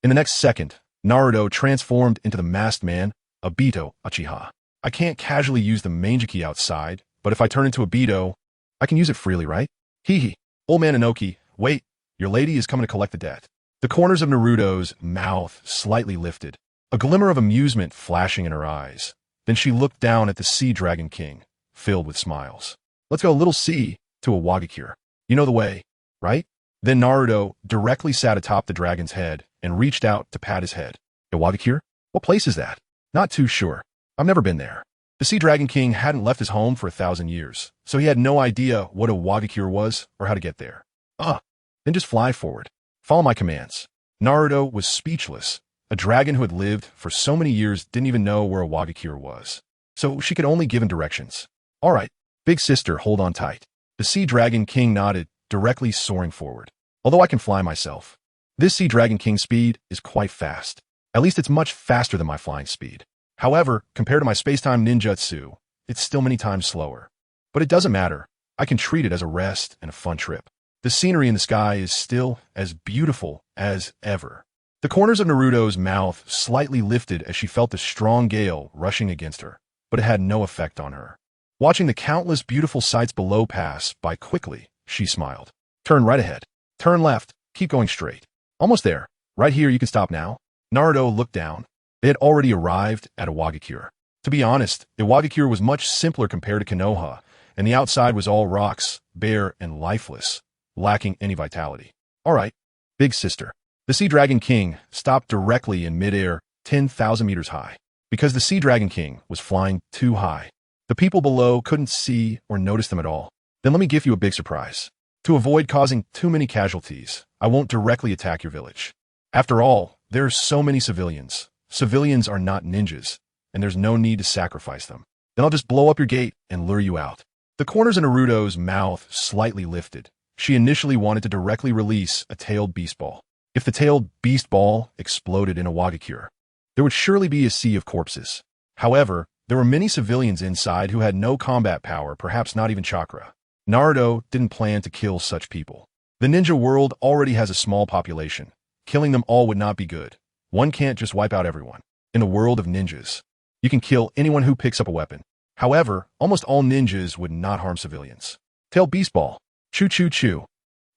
In the next second, Naruto transformed into the masked man, Obito Uchiha. I can't casually use the Manjiki outside, but if I turn into Obito, I can use it freely, right? Hee hee. Old man Inoki, wait, your lady is coming to collect the debt. The corners of Naruto's mouth slightly lifted, a glimmer of amusement flashing in her eyes. Then she looked down at the Sea Dragon King, filled with smiles. Let's go, little sea, to a Wagakure. You know the way, right? Then Naruto directly sat atop the dragon's head and reached out to pat his head. Iwagakure? What place is that? Not too sure. I've never been there. The Sea Dragon King hadn't left his home for 1,000 years, so he had no idea what a Wagakure was or how to get there. Then just fly forward. Follow my commands. Naruto was speechless. A dragon who had lived for so many years didn't even know where a Wagakure was, so she could only give him directions. All right, big sister, hold on tight. The Sea Dragon King nodded, directly soaring forward. Although I can fly myself, this Sea Dragon King's speed is quite fast. At least it's much faster than my flying speed. However, compared to my space-time ninjutsu, it's still many times slower. But it doesn't matter. I can treat it as a rest and a fun trip. The scenery in the sky is still as beautiful as ever. The corners of Naruto's mouth slightly lifted as she felt the strong gale rushing against her, but it had no effect on her. Watching the countless beautiful sights below pass by quickly, she smiled. Turn right ahead. Turn left. Keep going straight. Almost there. Right here, you can stop now. Naruto looked down. They had already arrived at Iwagakure. To be honest, Iwagakure was much simpler compared to Konoha, and the outside was all rocks, bare and lifeless, lacking any vitality. All right, big sister. The Sea Dragon King stopped directly in midair, 10,000 meters high. Because the Sea Dragon King was flying too high, the people below couldn't see or notice them at all. Then let me give you a big surprise. To avoid causing too many casualties, I won't directly attack your village. After all, there are so many civilians. Civilians are not ninjas, and there's no need to sacrifice them. Then I'll just blow up your gate and lure you out. The corners of Naruto's mouth slightly lifted. She initially wanted to directly release a tailed beast ball. If the tailed beast ball exploded in a Wagakure, there would surely be a sea of corpses. However, there were many civilians inside who had no combat power, perhaps not even chakra. Naruto didn't plan to kill such people. The ninja world already has a small population. Killing them all would not be good. One can't just wipe out everyone. In the world of ninjas, you can kill anyone who picks up a weapon. However, almost all ninjas would not harm civilians. Tail beast ball. Choo choo choo.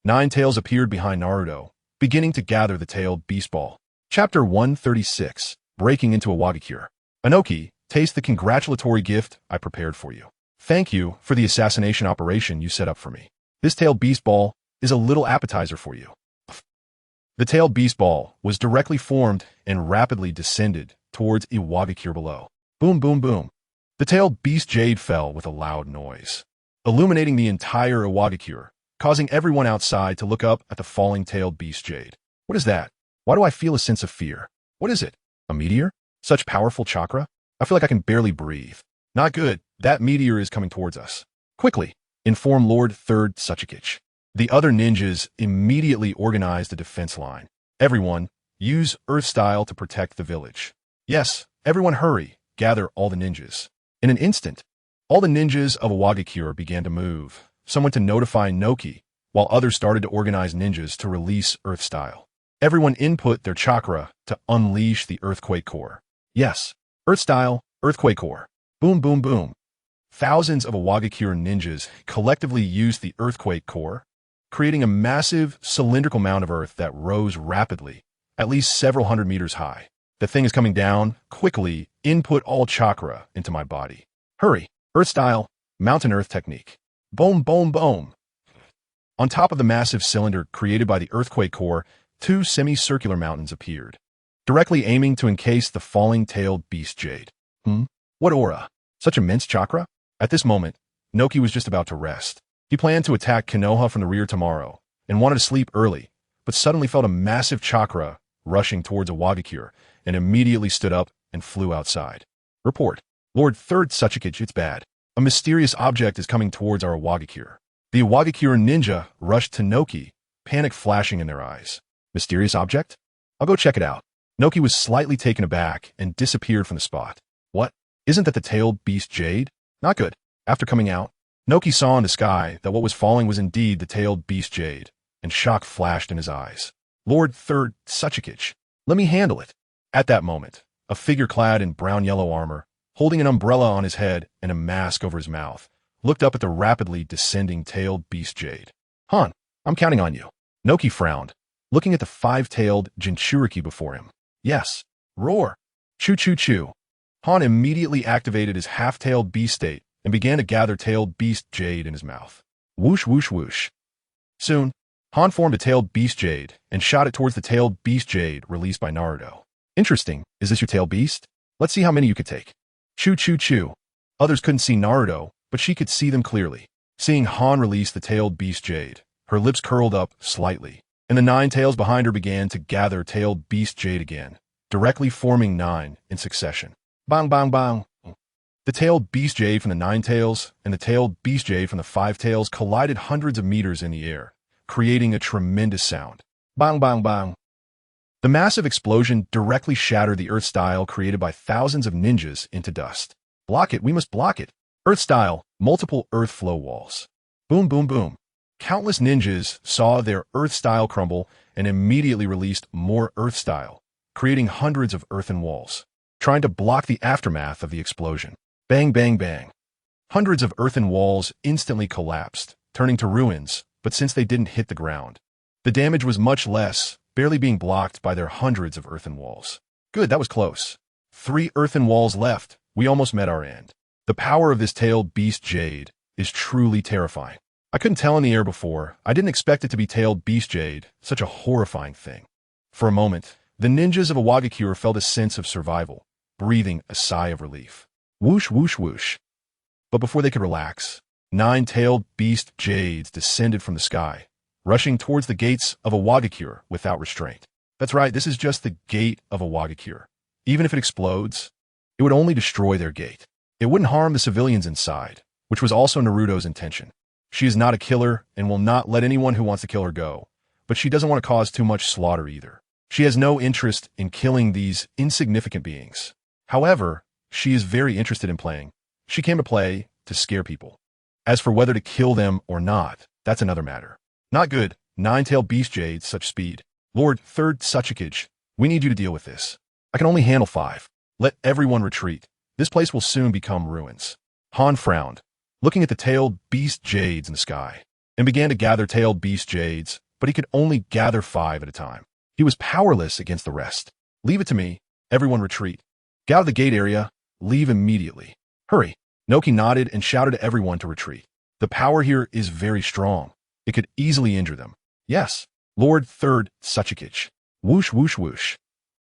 9 tails appeared behind Naruto, beginning to gather the tailed beast ball. Chapter 136. Breaking into a Wagakure. Inoki, taste the congratulatory gift I prepared for you. Thank you for the assassination operation you set up for me. This tailed beast ball is a little appetizer for you. The tailed beast ball was directly formed and rapidly descended towards Iwagakure below. Boom, boom, boom. The tailed beast jade fell with a loud noise, illuminating the entire Iwagakure, causing everyone outside to look up at the falling tailed beast jade. What is that? Why do I feel a sense of fear? What is it? A meteor? Such powerful chakra? I feel like I can barely breathe. Not good. That meteor is coming towards us. Quickly, inform Lord 3rd Tsuchikage. The other ninjas immediately organized a defense line. Everyone, use Earth style to protect the village. Yes, everyone hurry, gather all the ninjas. In an instant, all the ninjas of Iwagakure began to move. Some went to notify Inoki, while others started to organize ninjas to release Earth style. Everyone input their chakra to unleash the Earthquake Core. Yes, Earth style, Earthquake Core. Boom, boom, boom. Thousands of Iwagakure ninjas collectively used the Earthquake Core, creating a massive cylindrical mound of earth that rose rapidly, at least several hundred meters high. The thing is coming down. Quickly, input all chakra into my body. Hurry, Earth style, mountain earth technique. Boom, boom, boom. On top of the massive cylinder created by the Earthquake Core, 2 semicircular mountains appeared, directly aiming to encase the falling tailed beast jade. What aura? Such immense chakra? At this moment, Inoki was just about to rest. He planned to attack Konoha from the rear tomorrow, and wanted to sleep early, but suddenly felt a massive chakra rushing towards Iwagakure, and immediately stood up and flew outside. Report. Lord Third Tsuchikage, it's bad. A mysterious object is coming towards our Iwagakure. The Iwagakure ninja rushed to Noki, panic flashing in their eyes. Mysterious object? I'll go check it out. Noki was slightly taken aback and disappeared from the spot. What? Isn't that the tailed beast Jade? Not good. After coming out, Noki saw in the sky that what was falling was indeed the tailed beast Jade, and shock flashed in his eyes. Lord Third Tsuchikage, let me handle it. At that moment, a figure clad in brown-yellow armor, holding an umbrella on his head and a mask over his mouth, looked up at the rapidly descending tailed beast Jade. Han, I'm counting on you. Noki frowned, looking at the five-tailed Jinchuriki before him. Yes. Roar. Choo-choo-choo. Han immediately activated his half-tailed beast state and began to gather tailed beast Jade in his mouth. Whoosh, whoosh, whoosh. Soon, Han formed a tailed beast Jade and shot it towards the tailed beast Jade released by Naruto. Interesting. Is this your tailed beast? Let's see how many you could take. Choo-choo-choo. Others couldn't see Naruto, but she could see them clearly. Seeing Han release the tailed beast Jade, her lips curled up slightly, and the 9 tails behind her began to gather tailed beast Jade again, directly forming 9 in succession. Bang, bang, bang. The tailed beast Jade from the 9 tails and the tailed beast Jade from the 5 tails collided hundreds of meters in the air, creating a tremendous sound. Bang, bang, bang. The massive explosion directly shattered the Earth style created by thousands of ninjas into dust. Block it, we must block it. Earth style, multiple Earth flow walls. Boom, boom, boom. Countless ninjas saw their Earth style crumble and immediately released more Earth style, creating hundreds of earthen walls, trying to block the aftermath of the explosion. Bang, bang, bang. Hundreds of earthen walls instantly collapsed, turning to ruins, but since they didn't hit the ground, the damage was much less, barely being blocked by their hundreds of earthen walls. Good, that was close. 3 earthen walls left. We almost met our end. The power of this tailed beast Jade is truly terrifying. I couldn't tell in the air before. I didn't expect it to be tailed beast Jade, such a horrifying thing. For a moment, the ninjas of Iwagakure felt a sense of survival, breathing a sigh of relief. Whoosh, whoosh, whoosh. But before they could relax, 9 tailed beast Jades descended from the sky, rushing towards the gates of Iwagakure without restraint. That's right, this is just the gate of Iwagakure. Even if it explodes, it would only destroy their gate. It wouldn't harm the civilians inside, which was also Naruto's intention. She is not a killer and will not let anyone who wants to kill her go, but she doesn't want to cause too much slaughter either. She has no interest in killing these insignificant beings. However, she is very interested in playing. She came to play to scare people. As for whether to kill them or not, that's another matter. Not good. 9-tailed beast Jade, such speed. Lord Third Tsuchikage, we need you to deal with this. I can only handle 5. Let everyone retreat. This place will soon become ruins. Han frowned, looking at the tailed beast Jades in the sky, and began to gather tailed beast Jades, but he could only gather 5 at a time. He was powerless against the rest. Leave it to me. Everyone retreat. Get out of the gate area. Leave immediately. Hurry. Noki nodded and shouted to everyone to retreat. The power here is very strong. It could easily injure them. Yes. Lord Third Tsuchikage. Whoosh, whoosh, whoosh.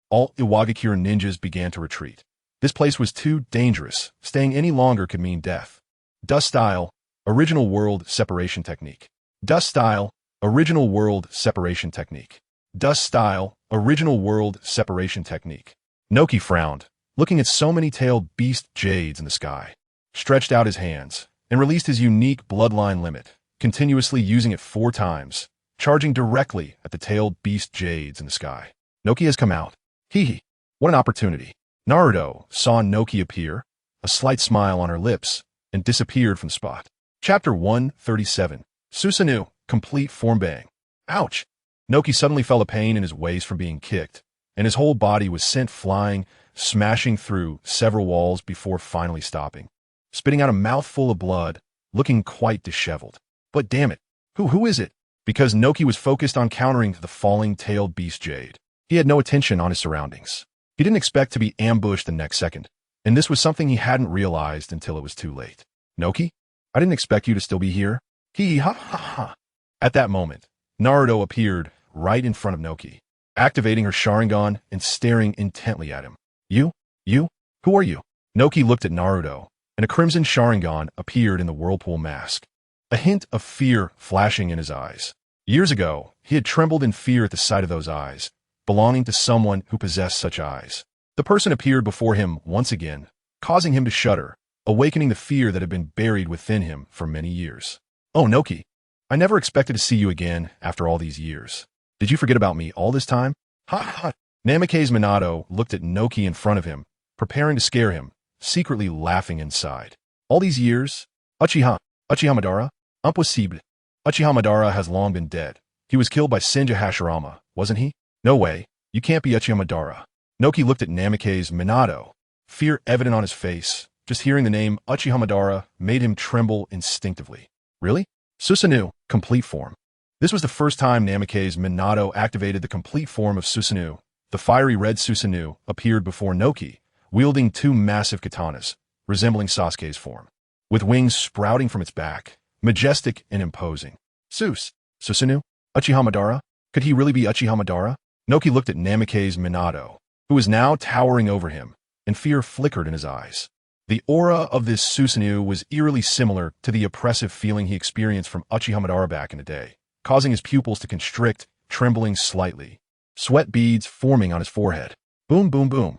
All Iwagakure ninjas began to retreat. This place was too dangerous. Staying any longer could mean death. Dust style, original world separation technique. Dust style, original world separation technique. Dust style, original world separation technique. Noki frowned, looking at so many tailed beast Jades in the sky, stretched out his hands, and released his unique bloodline limit, continuously using it 4 times, charging directly at the tailed beast Jades in the sky. Noki has come out. Hee. What an opportunity. Naruto saw Noki appear, a slight smile on her lips, and disappeared from the spot. Chapter 137. Susanoo, complete form bang. Ouch! Noki suddenly felt a pain in his waist from being kicked, and his whole body was sent flying, smashing through several walls before finally stopping, spitting out a mouthful of blood, looking quite disheveled. But damn it, who is it? Because Noki was focused on countering the falling tailed beast Jade. He had no attention on his surroundings. He didn't expect to be ambushed the next second, and this was something he hadn't realized until it was too late. Noki? I didn't expect you to still be here. Hee ha ha ha. At that moment, Naruto appeared right in front of Noki, activating her Sharingan and staring intently at him. You? Who are you? Noki looked at Naruto, and a crimson Sharingan appeared in the whirlpool mask, a hint of fear flashing in his eyes. Years ago, he had trembled in fear at the sight of those eyes, belonging to someone who possessed such eyes. The person appeared before him once again, causing him to shudder, awakening the fear that had been buried within him for many years. Oh, Noki, I never expected to see you again after all these years. Did you forget about me all this time? Ha ha! Namikaze Minato looked at Noki in front of him, preparing to scare him, secretly laughing inside. All these years? Uchiha Madara? Impossible. Uchiha Madara has long been dead. He was killed by Senju Hashirama, wasn't he? No way. You can't be Uchiha Madara. Noki looked at Namikaze Minato, fear evident on his face. Just hearing the name Uchiha Madara made him tremble instinctively. Really? Susanoo, complete form. This was the first time Namikaze Minato activated the complete form of Susanoo. The fiery red Susanoo appeared before Noki, wielding two massive katanas, resembling Sasuke's form, with wings sprouting from its back, majestic and imposing. Susanoo? Uchiha Madara? Could he really be Uchiha Madara? Noki looked at Namikaze Minato, who was now towering over him, and fear flickered in his eyes. The aura of this Susanoo was eerily similar to the oppressive feeling he experienced from Uchiha Madara back in the day, causing his pupils to constrict, trembling slightly, sweat beads forming on his forehead. Boom, boom, boom.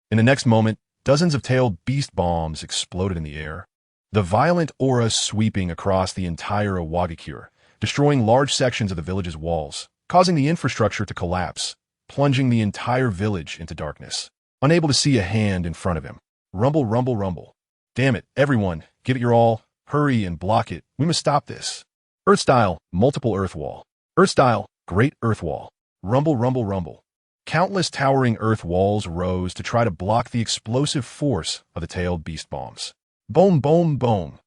In the next moment, dozens of tailed beast bombs exploded in the air, the violent aura sweeping across the entire Iwagakure, destroying large sections of the village's walls, causing the infrastructure to collapse, plunging the entire village into darkness. Unable to see a hand in front of him. Rumble, rumble, rumble. Damn it, everyone, give it your all, hurry and block it. We must stop this. Earth-style, multiple earth wall. Earth-style, great earth wall. Rumble, rumble, rumble. Countless towering earth walls rose to try to block the explosive force of the tailed beast bombs. Boom, boom, boom.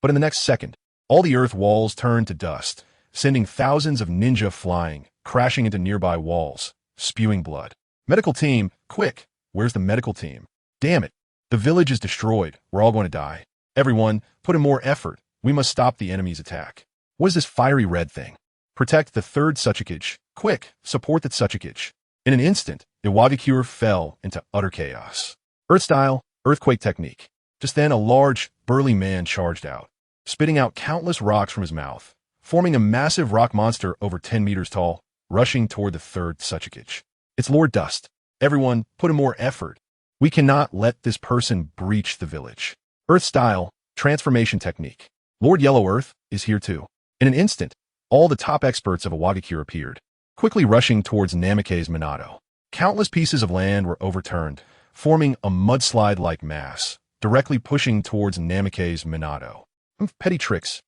But in the next second, all the earth walls turned to dust, sending thousands of ninja flying, crashing into nearby walls, spewing blood. Medical team, quick! Where's the medical team? Damn it! The village is destroyed. We're all going to die. Everyone, put in more effort. We must stop the enemy's attack. What is this fiery red thing? Protect the third Tsuchikage. Quick, support the Tsuchikage. In an instant, Iwagakure fell into utter chaos. Earth-style, earthquake technique. Just then, a large, burly man charged out, spitting out countless rocks from his mouth, forming a massive rock monster over 10 meters tall, rushing toward the third Tsuchikage. It's Lord Dust. Everyone, put in more effort. We cannot let this person breach the village. Earth-style, transformation technique. Lord Yellow Earth is here too. In an instant, all the top experts of Iwagakure appeared, quickly rushing towards Namikaze Minato. Countless pieces of land were overturned, forming a mudslide-like mass, directly pushing towards Namikaze Minato. Petty tricks.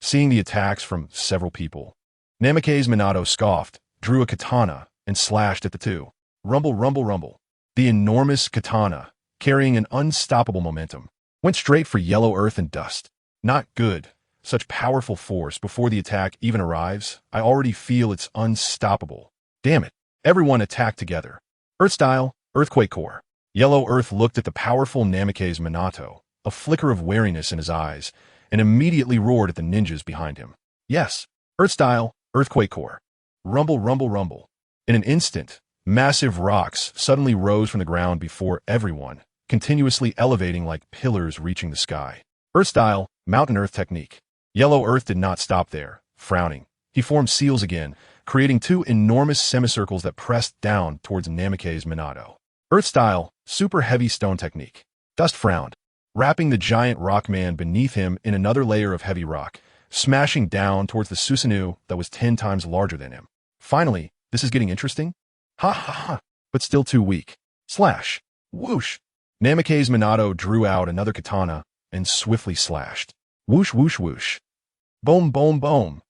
Seeing the attacks from several people, Namikaze Minato scoffed, drew a katana, and slashed at the two. Rumble, rumble, rumble. The enormous katana, carrying an unstoppable momentum, went straight for Yellow Earth and Dust. Not good. Such powerful force before the attack even arrives. I already feel it's unstoppable. Damn it. Everyone attack together. Earth-style, earthquake core. Yellow Earth looked at the powerful Namikaze Minato, a flicker of wariness in his eyes, and immediately roared at the ninjas behind him. Yes, Earth-style, earthquake core. Rumble, rumble, rumble. In an instant, massive rocks suddenly rose from the ground before everyone, continuously elevating like pillars reaching the sky. Earth-style, mountain earth technique. Yellow Earth did not stop there, frowning. He formed seals again, creating two enormous semicircles that pressed down towards Namikaze Minato. Earth-style, super heavy stone technique. Dust frowned, wrapping the giant rock man beneath him in another layer of heavy rock, smashing down towards the Susanoo that was 10 times larger than him. Finally, this is getting interesting? Ha ha ha, but still too weak. Whoosh. Namikaze Minato drew out another katana and swiftly slashed. Whoosh, whoosh, whoosh. Boom, boom, boom.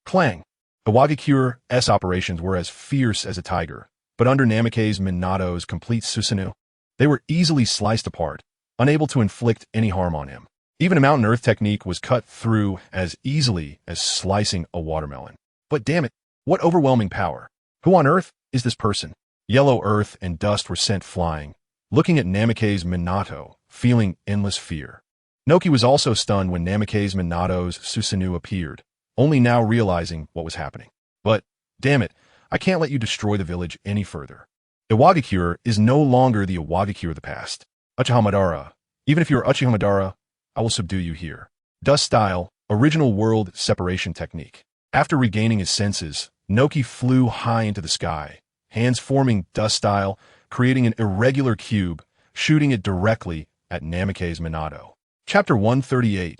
Clang. Iwagakure's operations were as fierce as a tiger, but under Namikaze Minato's complete Susanoo, they were easily sliced apart, unable to inflict any harm on him. Even a mountain earth technique was cut through as easily as slicing a watermelon. But damn it, what overwhelming power. Who on earth is this person? Yellow Earth and Dust were sent flying, looking at Namikaze Minato, feeling endless fear. Noki was also stunned when Namikaze Minato's Susanoo appeared, only now realizing what was happening. But, damn it, I can't let you destroy the village any further. Iwagakure is no longer the Iwagakure of the past. Uchiha Madara, even if you are Uchiha Madara, I will subdue you here. Dust-style, original world separation technique. After regaining his senses, Noki flew high into the sky, hands forming dust-style, creating an irregular cube, shooting it directly at Namikaze Minato. Chapter 138.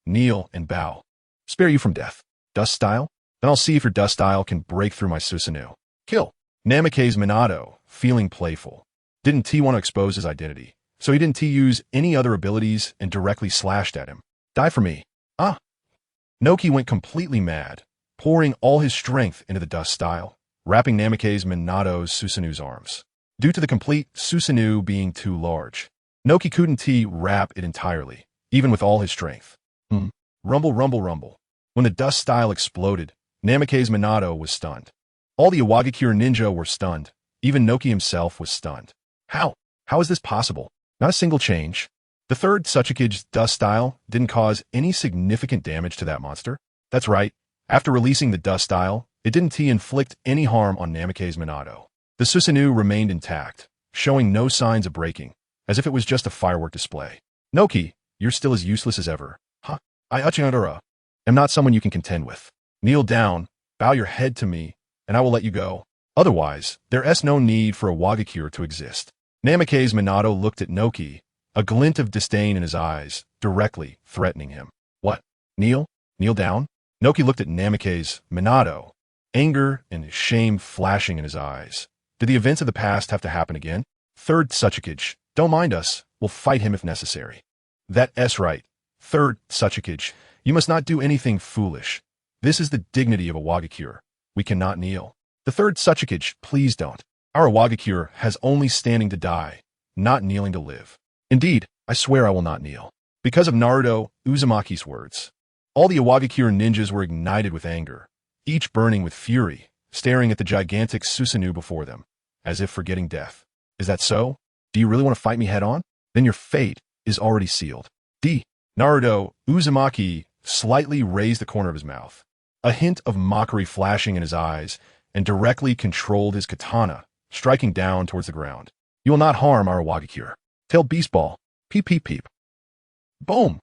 Kneel and bow. Spare you from death. Dust style? Then I'll see if your dust style can break through my Susanoo. Kill. Namikaze Minato, feeling playful. Didn't T want to expose his identity, so he didn't T use any other abilities and directly slashed at him. Die for me. Ah. Noki went completely mad, pouring all his strength into the dust style, wrapping Namikaze Minato's Susanoo's arms. Due to the complete Susanoo being too large, Noki couldn't T wrap it entirely, even with all his strength. Rumble, rumble, rumble. When the dust style exploded, Namikaze Minato was stunned. All the Iwagakure ninja were stunned. Even Noki himself was stunned. How? How is this possible? Not a single change. The third Tsuchikage's dust style didn't cause any significant damage to that monster. That's right. After releasing the dust style, it didn't inflict any harm on Namikaze Minato. The Susanoo remained intact, showing no signs of breaking, as if it was just a firework display. Noki, you're still as useless as ever. Huh? I Uchinadara am not someone you can contend with. Kneel down, bow your head to me, and I will let you go. Otherwise, there's no need for a Wagakure to exist. Namikaze Minato looked at Noki, a glint of disdain in his eyes, directly threatening him. What? Kneel? Kneel down? Noki looked at Namikaze Minato, anger and shame flashing in his eyes. Did the events of the past have to happen again? Third Tsuchikage, don't mind us. We'll fight him if necessary. That's right. Third Tsuchikage, you must not do anything foolish. This is the dignity of a Wagakure. We cannot kneel. The third Tsuchikage, please don't. Our Wagakure has only standing to die, not kneeling to live. Indeed, I swear I will not kneel. Because of Naruto Uzumaki's words. All the Iwagakure ninjas were ignited with anger, each burning with fury, staring at the gigantic Susanoo before them, as if forgetting death. Is that so? Do you really want to fight me head-on? Then your fate is already sealed. Naruto Uzumaki slightly raised the corner of his mouth, a hint of mockery flashing in his eyes, and directly controlled his katana, striking down towards the ground. You will not harm our Wagakure. Tail Beast Ball. Peep, peep, peep. Boom!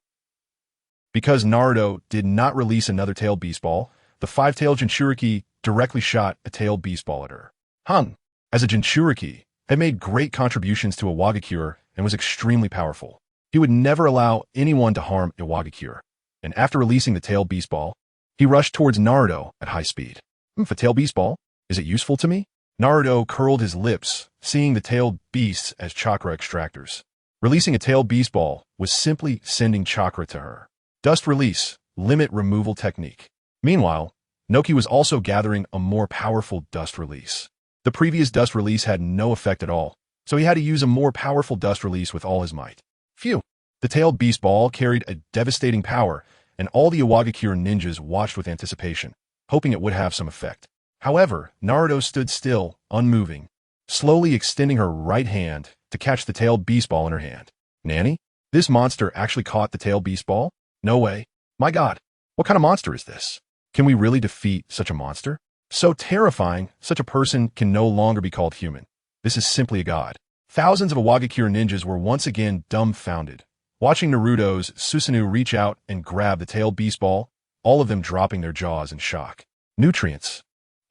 Because Naruto did not release another Tail Beast Ball, the five-tailed Jinchuriki directly shot a Tail Beast Ball at her. Hung, as a Jinchuriki, had made great contributions to a Wagakure and was extremely powerful. He would never allow anyone to harm a Wagakure, and after releasing the Tail Beast Ball, he rushed towards Naruto at high speed. If a Tail Beast Ball, is it useful to me? Naruto curled his lips, seeing the tailed beasts as chakra extractors. Releasing a Tail Beast Ball was simply sending chakra to her. Dust release, limit removal technique. Meanwhile, Noki was also gathering a more powerful dust release. The previous dust release had no effect at all, so he had to use a more powerful dust release with all his might. Phew! The tailed beast ball carried a devastating power, and all the Iwagakure ninjas watched with anticipation, hoping it would have some effect. However, Naruto stood still, unmoving, slowly extending her right hand to catch the tailed beast ball in her hand. Nanny? This monster actually caught the tailed beast ball? No way. My god, what kind of monster is this? Can we really defeat such a monster? So terrifying, such a person can no longer be called human. This is simply a god. Thousands of Iwagakure ninjas were once again dumbfounded, watching Naruto's Susanoo reach out and grab the tailed beast ball, all of them dropping their jaws in shock. Nutrients.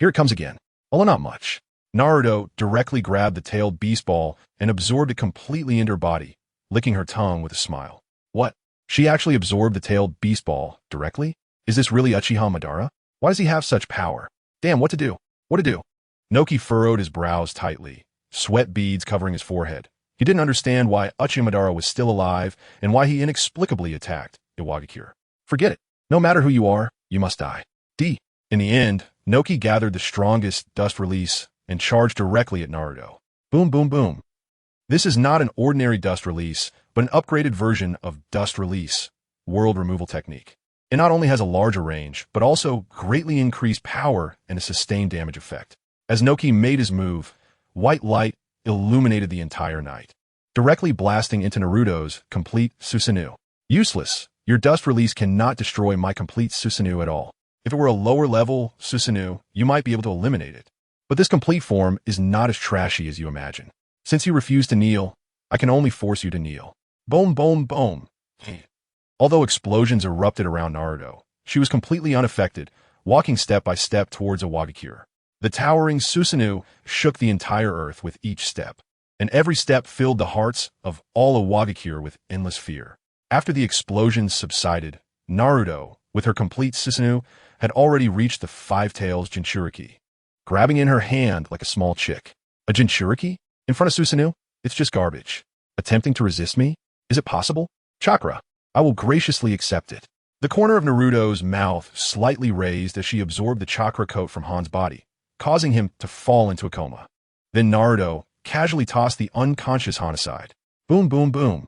Here it comes again. Although not much. Naruto directly grabbed the tailed beast ball and absorbed it completely into her body, licking her tongue with a smile. What? She actually absorbed the tailed beast ball directly? Is this really Uchiha Madara? Why does he have such power? Damn, what to do? What to do? Noki furrowed his brows tightly, sweat beads covering his forehead. He didn't understand why Uchiha Madara was still alive and why he inexplicably attacked Iwagakure. Forget it. No matter who you are, you must die. In the end, Noki gathered the strongest dust release and charged directly at Naruto. Boom, boom, boom. This is not an ordinary dust release, but an upgraded version of dust release, world removal technique. It not only has a larger range, but also greatly increased power and a sustained damage effect. As Noki made his move, white light illuminated the entire night, directly blasting into Naruto's complete Susanoo. Useless. Your dust release cannot destroy my complete Susanoo at all. If it were a lower level Susanoo, you might be able to eliminate it. But this complete form is not as trashy as you imagine. Since you refuse to kneel, I can only force you to kneel. Boom, boom, boom. Although explosions erupted around Naruto, she was completely unaffected, walking step by step towards Iwagakure. The towering Susanoo shook the entire earth with each step. and every step filled the hearts of all Iwagakure with endless fear. After the explosions subsided, Naruto, with her complete Susanoo, had already reached the five-tails Jinchuriki, grabbing in her hand like a small chick. A Jinchuriki? In front of Susanoo? It's just garbage. Attempting to resist me? Is it possible? Chakra. I will graciously accept it. The corner of Naruto's mouth slightly raised as she absorbed the chakra coat from Han's body, causing him to fall into a coma. Then Naruto casually tossed the unconscious Han aside. Boom, boom, boom.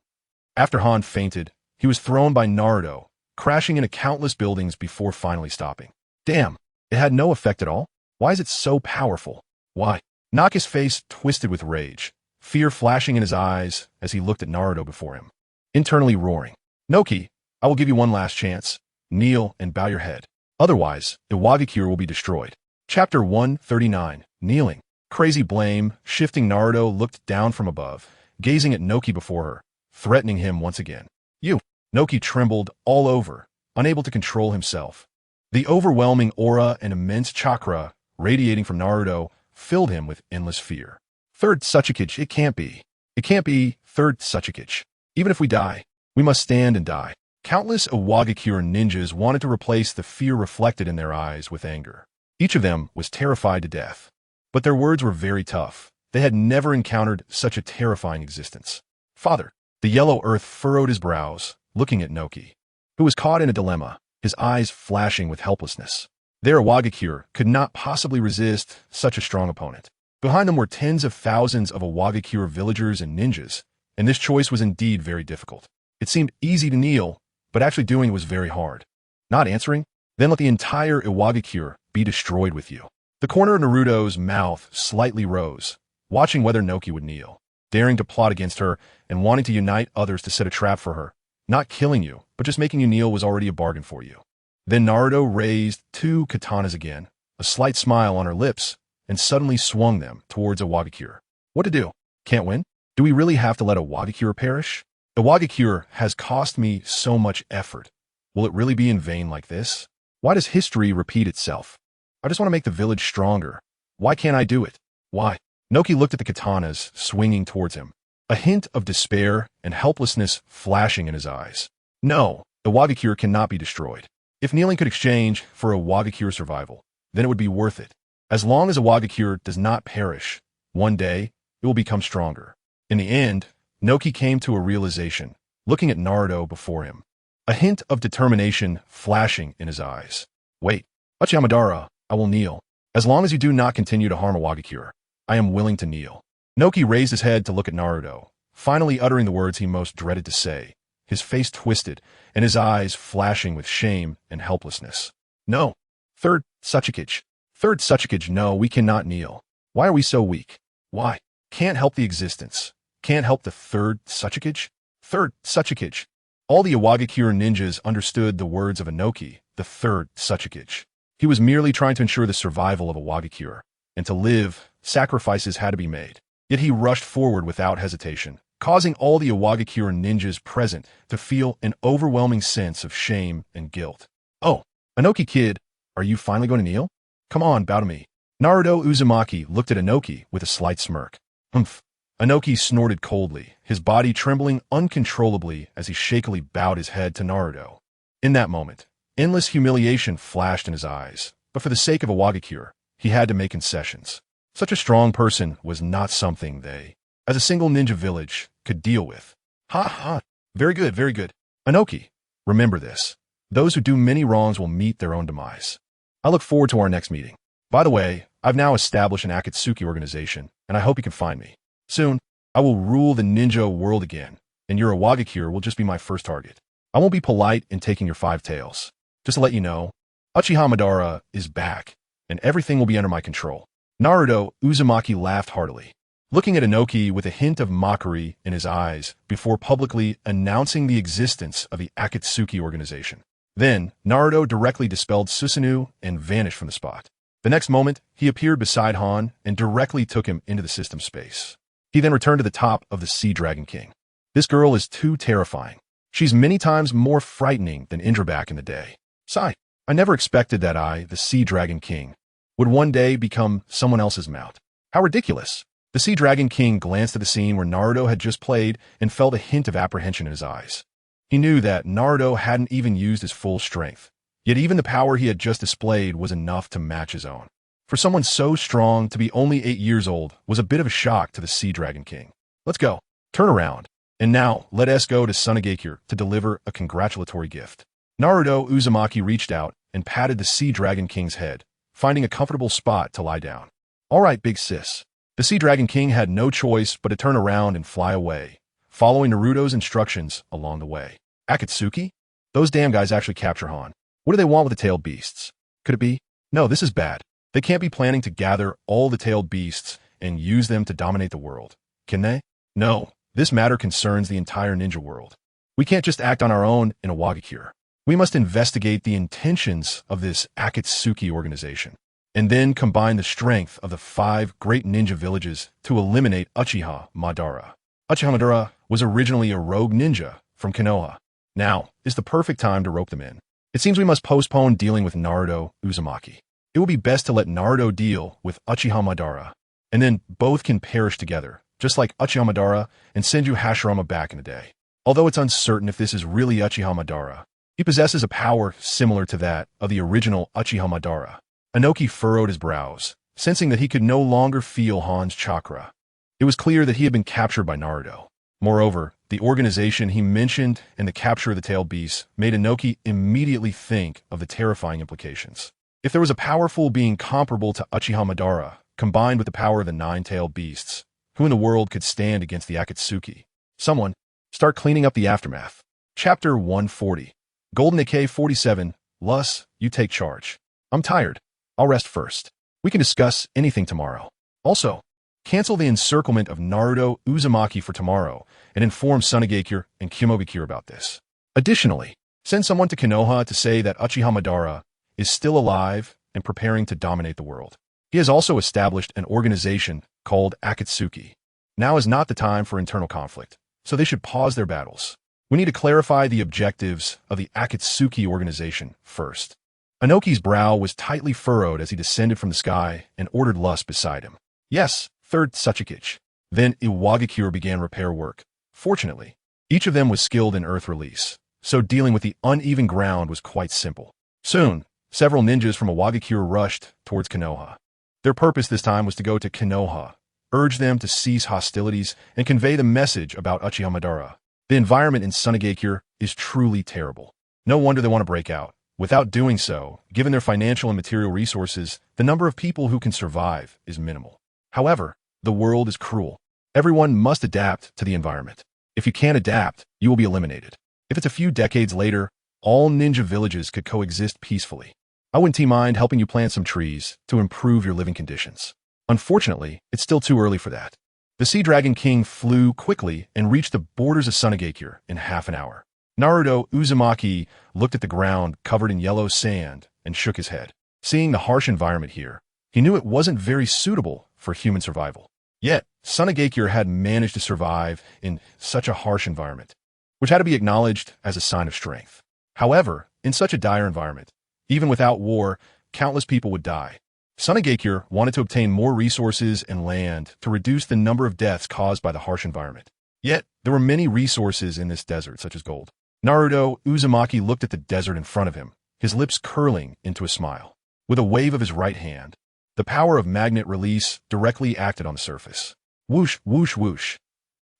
After Han fainted, he was thrown by Naruto, crashing into countless buildings before finally stopping. Damn, it had no effect at all? Why is it so powerful? Why? Naka's face twisted with rage, fear flashing in his eyes as he looked at Naruto before him, internally roaring. Noki, I will give you one last chance. Kneel and bow your head. Otherwise, Iwagakure will be destroyed. Chapter 139, Kneeling. Crazy blame, shifting Naruto looked down from above, gazing at Noki before her, threatening him once again. You! Noki trembled all over, unable to control himself. The overwhelming aura and immense chakra radiating from Naruto filled him with endless fear. Third Tsuchikage, it can't be. It can't be third Tsuchikage. Even if we die, we must stand and die. Countless Iwagakure ninjas wanted to replace the fear reflected in their eyes with anger. Each of them was terrified to death. But their words were very tough. They had never encountered such a terrifying existence. Father, the yellow earth furrowed his brows, looking at Noki, who was caught in a dilemma, his eyes flashing with helplessness. Their Iwagakure could not possibly resist such a strong opponent. Behind them were tens of thousands of Iwagakure villagers and ninjas, and this choice was indeed very difficult. It seemed easy to kneel, but actually doing it was very hard. Not answering? Then let the entire Iwagakure be destroyed with you. The corner of Naruto's mouth slightly rose, watching whether Noki would kneel, daring to plot against her and wanting to unite others to set a trap for her. Not killing you, but just making you kneel was already a bargain for you. Then Naruto raised two katanas again, a slight smile on her lips, and suddenly swung them towards Iwagakure. What to do? Can't win? Do we really have to let Iwagakure perish? Iwagakure has cost me so much effort. Will it really be in vain like this? Why does history repeat itself? I just want to make the village stronger. Why can't I do it? Why? Noki looked at the katanas swinging towards him, a hint of despair and helplessness flashing in his eyes. No, Iwagakure cannot be destroyed. If kneeling could exchange for Iwagakure survival, then it would be worth it. As long as Iwagakure does not perish, one day it will become stronger. In the end, Noki came to a realization, looking at Naruto before him, a hint of determination flashing in his eyes. Wait, Uchihamadara, I will kneel. As long as you do not continue to harm Iwagakure, I am willing to kneel. Noki raised his head to look at Naruto, finally uttering the words he most dreaded to say, his face twisted and his eyes flashing with shame and helplessness. No. Third Tsuchikage. Third Tsuchikage, no, we cannot kneel. Why are we so weak? Why? Can't help the existence. Can't help the third Tsuchikage? Third Tsuchikage. All the Iwagakure ninjas understood the words of Inoki, the third Tsuchikage. He was merely trying to ensure the survival of Iwagakure, and to live, sacrifices had to be made. Yet he rushed forward without hesitation, causing all the Iwagakure ninjas present to feel an overwhelming sense of shame and guilt. Oh, Inoki kid, are you finally going to kneel? Come on, bow to me. Naruto Uzumaki looked at Inoki with a slight smirk. Humph. Inoki snorted coldly, his body trembling uncontrollably as he shakily bowed his head to Naruto. In that moment, endless humiliation flashed in his eyes, but for the sake of Iwagakure, he had to make concessions. Such a strong person was not something they, as a single ninja village, could deal with. Ha ha! Very good, very good. Inoki, remember this. Those who do many wrongs will meet their own demise. I look forward to our next meeting. By the way, I've now established an Akatsuki organization, and I hope you can find me. Soon, I will rule the ninja world again, and your Iwagakure will just be my first target. I won't be polite in taking your five tails. Just to let you know, Uchiha Madara is back, and everything will be under my control. Naruto Uzumaki laughed heartily, looking at Inoki with a hint of mockery in his eyes before publicly announcing the existence of the Akatsuki organization. Then, Naruto directly dispelled Susanoo and vanished from the spot. The next moment, he appeared beside Han and directly took him into the system space. He then returned to the top of the Sea Dragon King. This girl is too terrifying. She's many times more frightening than Indra back in the day. Sigh, I never expected that I, the Sea Dragon King, would one day become someone else's mount. How ridiculous. The Sea Dragon King glanced at the scene where Naruto had just played and felt a hint of apprehension in his eyes. He knew that Naruto hadn't even used his full strength, yet even the power he had just displayed was enough to match his own. For someone so strong to be only 8 years old was a bit of a shock to the Sea Dragon King. Let's go. Turn around. And now, let us go to Tsunagakure to deliver a congratulatory gift. Naruto Uzumaki reached out and patted the Sea Dragon King's head, finding a comfortable spot to lie down. All right, big sis. The Sea Dragon King had no choice but to turn around and fly away, following Naruto's instructions along the way. Akatsuki? Those damn guys actually capture Han. What do they want with the tailed beasts? Could it be? No, this is bad. They can't be planning to gather all the tailed beasts and use them to dominate the world. Can they? No, this matter concerns the entire ninja world. We can't just act on our own in Iwagakure. We must investigate the intentions of this Akatsuki organization, and then combine the strength of the 5 great ninja villages to eliminate Uchiha Madara. Uchiha Madara was originally a rogue ninja from Konoha. Now is the perfect time to rope them in. It seems we must postpone dealing with Naruto Uzumaki. It will be best to let Naruto deal with Uchiha Madara, and then both can perish together, just like Uchiha Madara and Senju Hashirama back in the day. Although it's uncertain if this is really Uchiha Madara, he possesses a power similar to that of the original Uchiha Madara. Inoki furrowed his brows, sensing that he could no longer feel Han's chakra. It was clear that he had been captured by Naruto. Moreover, the organization he mentioned and the capture of the tailed beasts made Inoki immediately think of the terrifying implications. If there was a powerful being comparable to Uchiha Madara, combined with the power of the 9-tailed beasts, who in the world could stand against the Akatsuki? Someone, start cleaning up the aftermath. Chapter 140. Golden AK-47, Lus, you take charge. I'm tired. I'll rest first. We can discuss anything tomorrow. Also, cancel the encirclement of Naruto Uzumaki for tomorrow and inform Tsunagakure and KyuubiCrisis about this. Additionally, send someone to Konoha to say that Uchiha Madara is still alive and preparing to dominate the world. He has also established an organization called Akatsuki. Now is not the time for internal conflict, so they should pause their battles. We need to clarify the objectives of the Akatsuki organization first. Inoki's brow was tightly furrowed as he descended from the sky and ordered Lust beside him. Yes, third Tsuchikage. Then Iwagakure began repair work. Fortunately, each of them was skilled in earth release, so dealing with the uneven ground was quite simple. Soon, several ninjas from Iwagakure rushed towards Konoha. Their purpose this time was to go to Konoha, urge them to cease hostilities, and convey the message about Uchiha Madara. The environment in Tsunagakure is truly terrible. No wonder they want to break out. Without doing so, given their financial and material resources, the number of people who can survive is minimal. However, the world is cruel. Everyone must adapt to the environment. If you can't adapt, you will be eliminated. If it's a few decades later, all ninja villages could coexist peacefully. I wouldn't mind helping you plant some trees to improve your living conditions. Unfortunately, it's still too early for that. The Sea Dragon King flew quickly and reached the borders of Tsunagakure in half an hour. Naruto Uzumaki looked at the ground covered in yellow sand and shook his head. Seeing the harsh environment here, he knew it wasn't very suitable for human survival. Yet, Tsunagakure had managed to survive in such a harsh environment, which had to be acknowledged as a sign of strength. However, in such a dire environment, even without war, countless people would die. Tsunagakure wanted to obtain more resources and land to reduce the number of deaths caused by the harsh environment. Yet, there were many resources in this desert, such as gold. Naruto Uzumaki looked at the desert in front of him, his lips curling into a smile. With a wave of his right hand, the power of magnet release directly acted on the surface. Whoosh, whoosh, whoosh.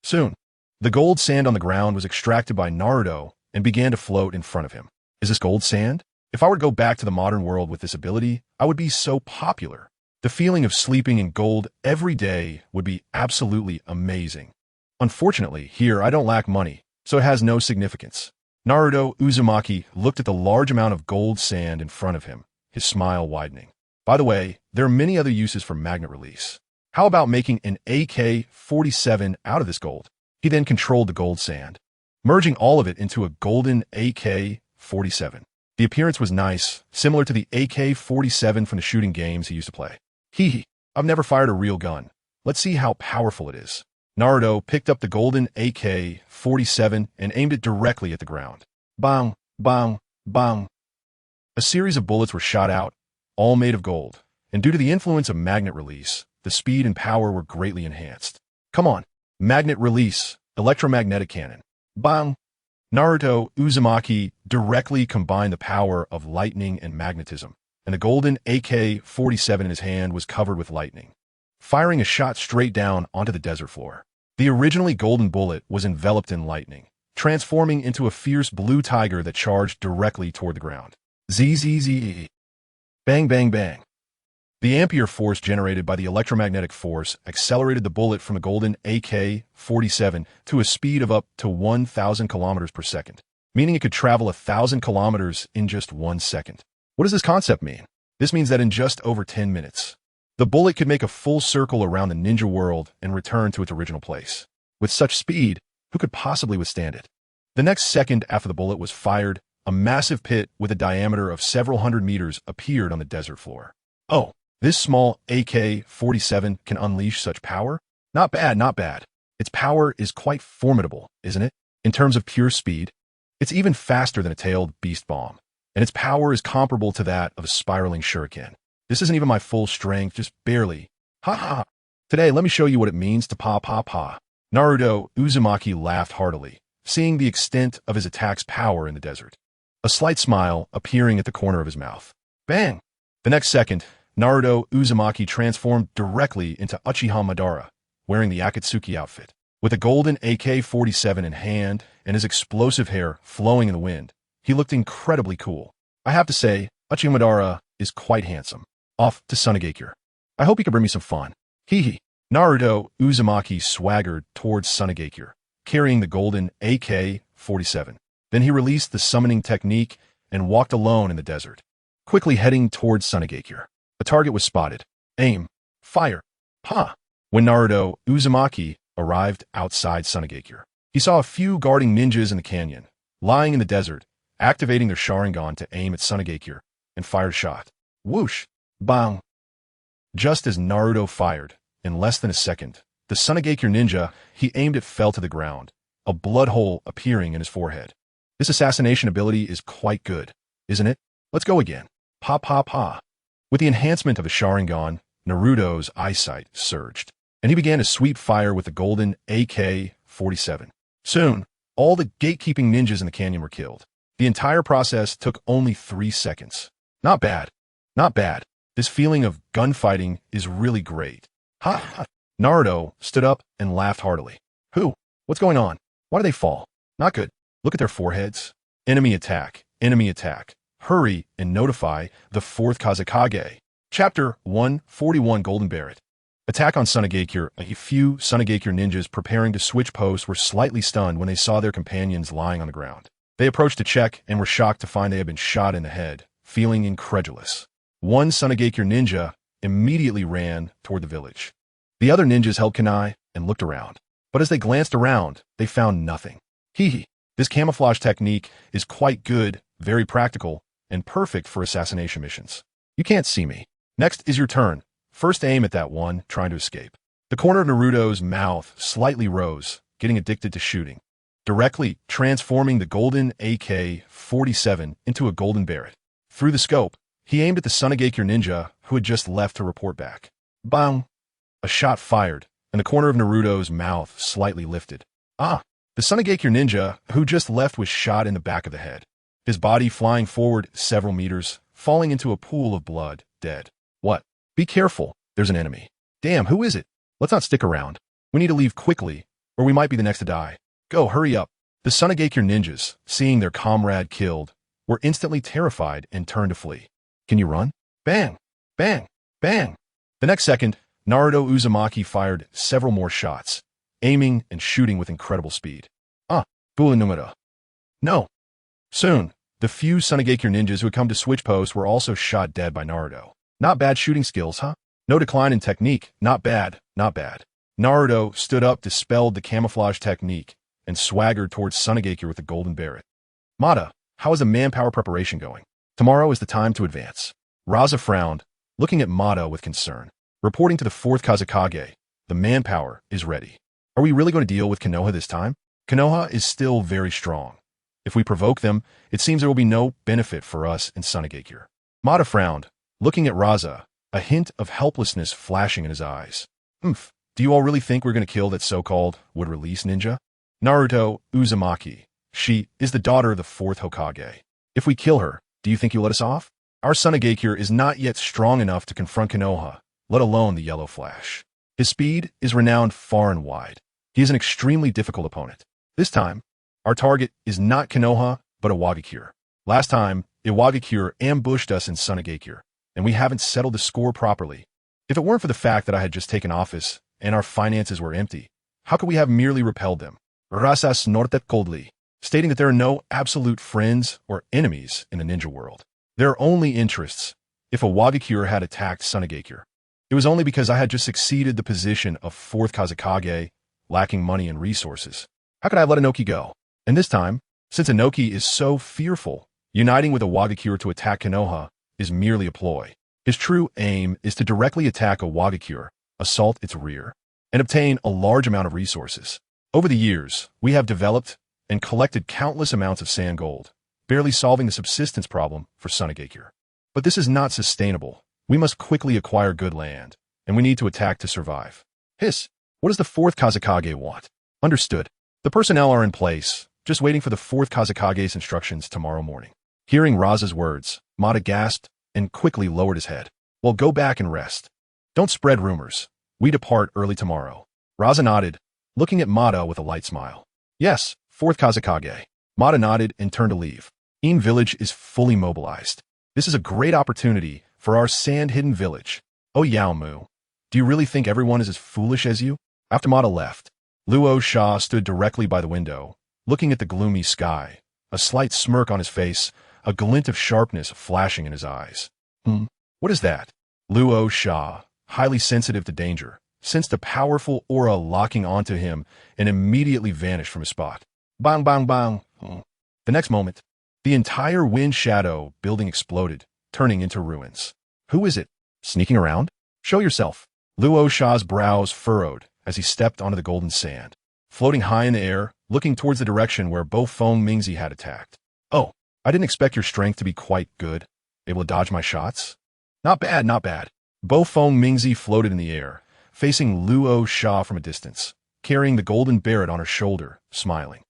Soon, the gold sand on the ground was extracted by Naruto and began to float in front of him. Is this gold sand? If I were to go back to the modern world with this ability, I would be so popular. The feeling of sleeping in gold every day would be absolutely amazing. Unfortunately, here I don't lack money, so it has no significance. Naruto Uzumaki looked at the large amount of gold sand in front of him, his smile widening. By the way, there are many other uses for magnet release. How about making an AK-47 out of this gold? He then controlled the gold sand, merging all of it into a golden AK-47. The appearance was nice, similar to the AK-47 from the shooting games he used to play. I've never fired a real gun. Let's see how powerful it is. Naruto picked up the golden AK-47 and aimed it directly at the ground. Bang, bang, bang. A series of bullets were shot out, all made of gold, and due to the influence of magnet release, the speed and power were greatly enhanced. Come on. Magnet release, electromagnetic cannon. Bang! Naruto Uzumaki directly combined the power of lightning and magnetism, and the golden AK-47 in his hand was covered with lightning, firing a shot straight down onto the desert floor. The originally golden bullet was enveloped in lightning, transforming into a fierce blue tiger that charged directly toward the ground. ZZZ. Bang, bang, bang. The ampere force generated by the electromagnetic force accelerated the bullet from the golden AK-47 to a speed of up to 1,000 kilometers per second, meaning it could travel 1,000 kilometers in just 1 second. What does this concept mean? This means that in just over 10 minutes, the bullet could make a full circle around the ninja world and return to its original place. With such speed, who could possibly withstand it? The next second after the bullet was fired, a massive pit with a diameter of several hundred meters appeared on the desert floor. Oh, this small AK-47 can unleash such power? Not bad, not bad. Its power is quite formidable, isn't it? In terms of pure speed, it's even faster than a tailed beast bomb, and its power is comparable to that of a spiraling shuriken. This isn't even my full strength, just barely. Ha ha! Today, let me show you what it means to pa pa pa. Naruto Uzumaki laughed heartily, seeing the extent of his attack's power in the desert, a slight smile appearing at the corner of his mouth. Bang! The next second, Naruto Uzumaki transformed directly into Uchiha Madara, wearing the Akatsuki outfit. With a golden AK-47 in hand and his explosive hair flowing in the wind, he looked incredibly cool. I have to say, Uchiha Madara is quite handsome. Off to Sunagakure. I hope he can bring me some fun. Hee hee. Naruto Uzumaki swaggered towards Sunagakure, carrying the golden AK-47. Then he released the summoning technique and walked alone in the desert, quickly heading towards Sunagakure. A target was spotted. Aim. Fire. Ha! When Naruto Uzumaki arrived outside Sunagakure, he saw a few guarding ninjas in the canyon, lying in the desert, activating their Sharingan to aim at Sunagakure, and fired a shot. Whoosh! Bang! Just as Naruto fired, in less than a second, the Sunagakure ninja he aimed at fell to the ground, a blood hole appearing in his forehead. This assassination ability is quite good, isn't it? Let's go again. Pa pa pa. With the enhancement of the Sharingan, Naruto's eyesight surged, and he began to sweep fire with the golden AK-47. Soon, all the gatekeeping ninjas in the canyon were killed. The entire process took only 3 seconds. Not bad. Not bad. This feeling of gunfighting is really great. Ha ha. Naruto stood up and laughed heartily. Who? What's going on? Why do they fall? Not good. Look at their foreheads. Enemy attack. Enemy attack. Hurry and notify the 4th Kazekage. Chapter 141 Golden Barret. Attack on Sunagakure. A few Sunagakure ninjas preparing to switch posts were slightly stunned when they saw their companions lying on the ground. They approached to check and were shocked to find they had been shot in the head, feeling incredulous. One Sunagakure ninja immediately ran toward the village. The other ninjas held kunai and looked around. But as they glanced around, they found nothing. Hee hee. This camouflage technique is quite good, very practical, and perfect for assassination missions. You can't see me. Next is your turn. First aim at that one trying to escape. The corner of Naruto's mouth slightly rose, getting addicted to shooting, directly transforming the golden AK-47 into a golden Barret. Through the scope, he aimed at the Sunagakure ninja who had just left to report back. Bang! A shot fired, and the corner of Naruto's mouth slightly lifted. Ah! The Sunagakure ninja who just left was shot in the back of the head, his body flying forward several meters, falling into a pool of blood, dead. What? Be careful, there's an enemy. Damn, who is it? Let's not stick around. We need to leave quickly, or we might be the next to die. Go, hurry up. The Sunagakure ninjas, seeing their comrade killed, were instantly terrified and turned to flee. Can you run? Bang! Bang! Bang! The next second, Naruto Uzumaki fired several more shots, aiming and shooting with incredible speed. Ah, Bula Numera. No. Soon, the few Sunagakure ninjas who had come to switch posts were also shot dead by Naruto. Not bad shooting skills, huh? No decline in technique. Not bad, not bad. Naruto stood up, dispelled the camouflage technique, and swaggered towards Sunagakure with the golden Barret. Mata, how is the manpower preparation going? Tomorrow is the time to advance. Raza frowned, looking at Mata with concern. Reporting to the 4th Kazekage, the manpower is ready. Are we really going to deal with Konoha this time? Konoha is still very strong. If we provoke them, it seems there will be no benefit for us in Sunagakure. Mata frowned, looking at Raza, a hint of helplessness flashing in his eyes. Oomph, do you all really think we're going to kill that so-called would-release ninja? Naruto Uzumaki. She is the daughter of the fourth Hokage. If we kill her, do you think you'll let us off? Our Sunagakure is not yet strong enough to confront Konoha, let alone the Yellow Flash. His speed is renowned far and wide. He is an extremely difficult opponent. This time, our target is not Konoha, but Iwagakure. Last time, Iwagakure ambushed us in Sunagakure, and we haven't settled the score properly. If it weren't for the fact that I had just taken office and our finances were empty, how could we have merely repelled them? Rasa snorted coldly, stating that there are no absolute friends or enemies in the ninja world. There are only interests. If Iwagakure had attacked Sunagakure, it was only because I had just succeeded the position of fourth Kazekage, lacking money and resources. How could I let Inoki go? And this time, since Inoki is so fearful, uniting with Iwagakure to attack Konoha is merely a ploy. His true aim is to directly attack Iwagakure, assault its rear, and obtain a large amount of resources. Over the years, we have developed and collected countless amounts of sand gold, barely solving the subsistence problem for Sunagakure. But this is not sustainable. We must quickly acquire good land, and we need to attack to survive. Hiss, what does the fourth Kazekage want? Understood. The personnel are in place, just waiting for the fourth Kazekage's instructions tomorrow morning. Hearing Raza's words, Mata gasped and quickly lowered his head. Well, go back and rest. Don't spread rumors. We depart early tomorrow. Raza nodded, looking at Mata with a light smile. Yes, fourth Kazekage. Mata nodded and turned to leave. Een village is fully mobilized. This is a great opportunity for our sand-hidden village. Oh Yaomu, do you really think everyone is as foolish as you? After Mata left, Luo Sha stood directly by the window, looking at the gloomy sky, a slight smirk on his face, a glint of sharpness flashing in his eyes. What is that? Luo Sha, highly sensitive to danger, sensed a powerful aura locking onto him and immediately vanished from his spot. Bang, bang, bang. The next moment, the entire wind shadow building exploded, turning into ruins. Who is it? Sneaking around? Show yourself. Luo Sha's brows furrowed as he stepped onto the golden sand, floating high in the air, looking towards the direction where Bo Feng Mingzi had attacked. Oh, I didn't expect your strength to be quite good. Able to dodge my shots? Not bad, not bad. Bo Feng Mingzi floated in the air, facing Luo Sha from a distance, carrying the golden beret on her shoulder, smiling.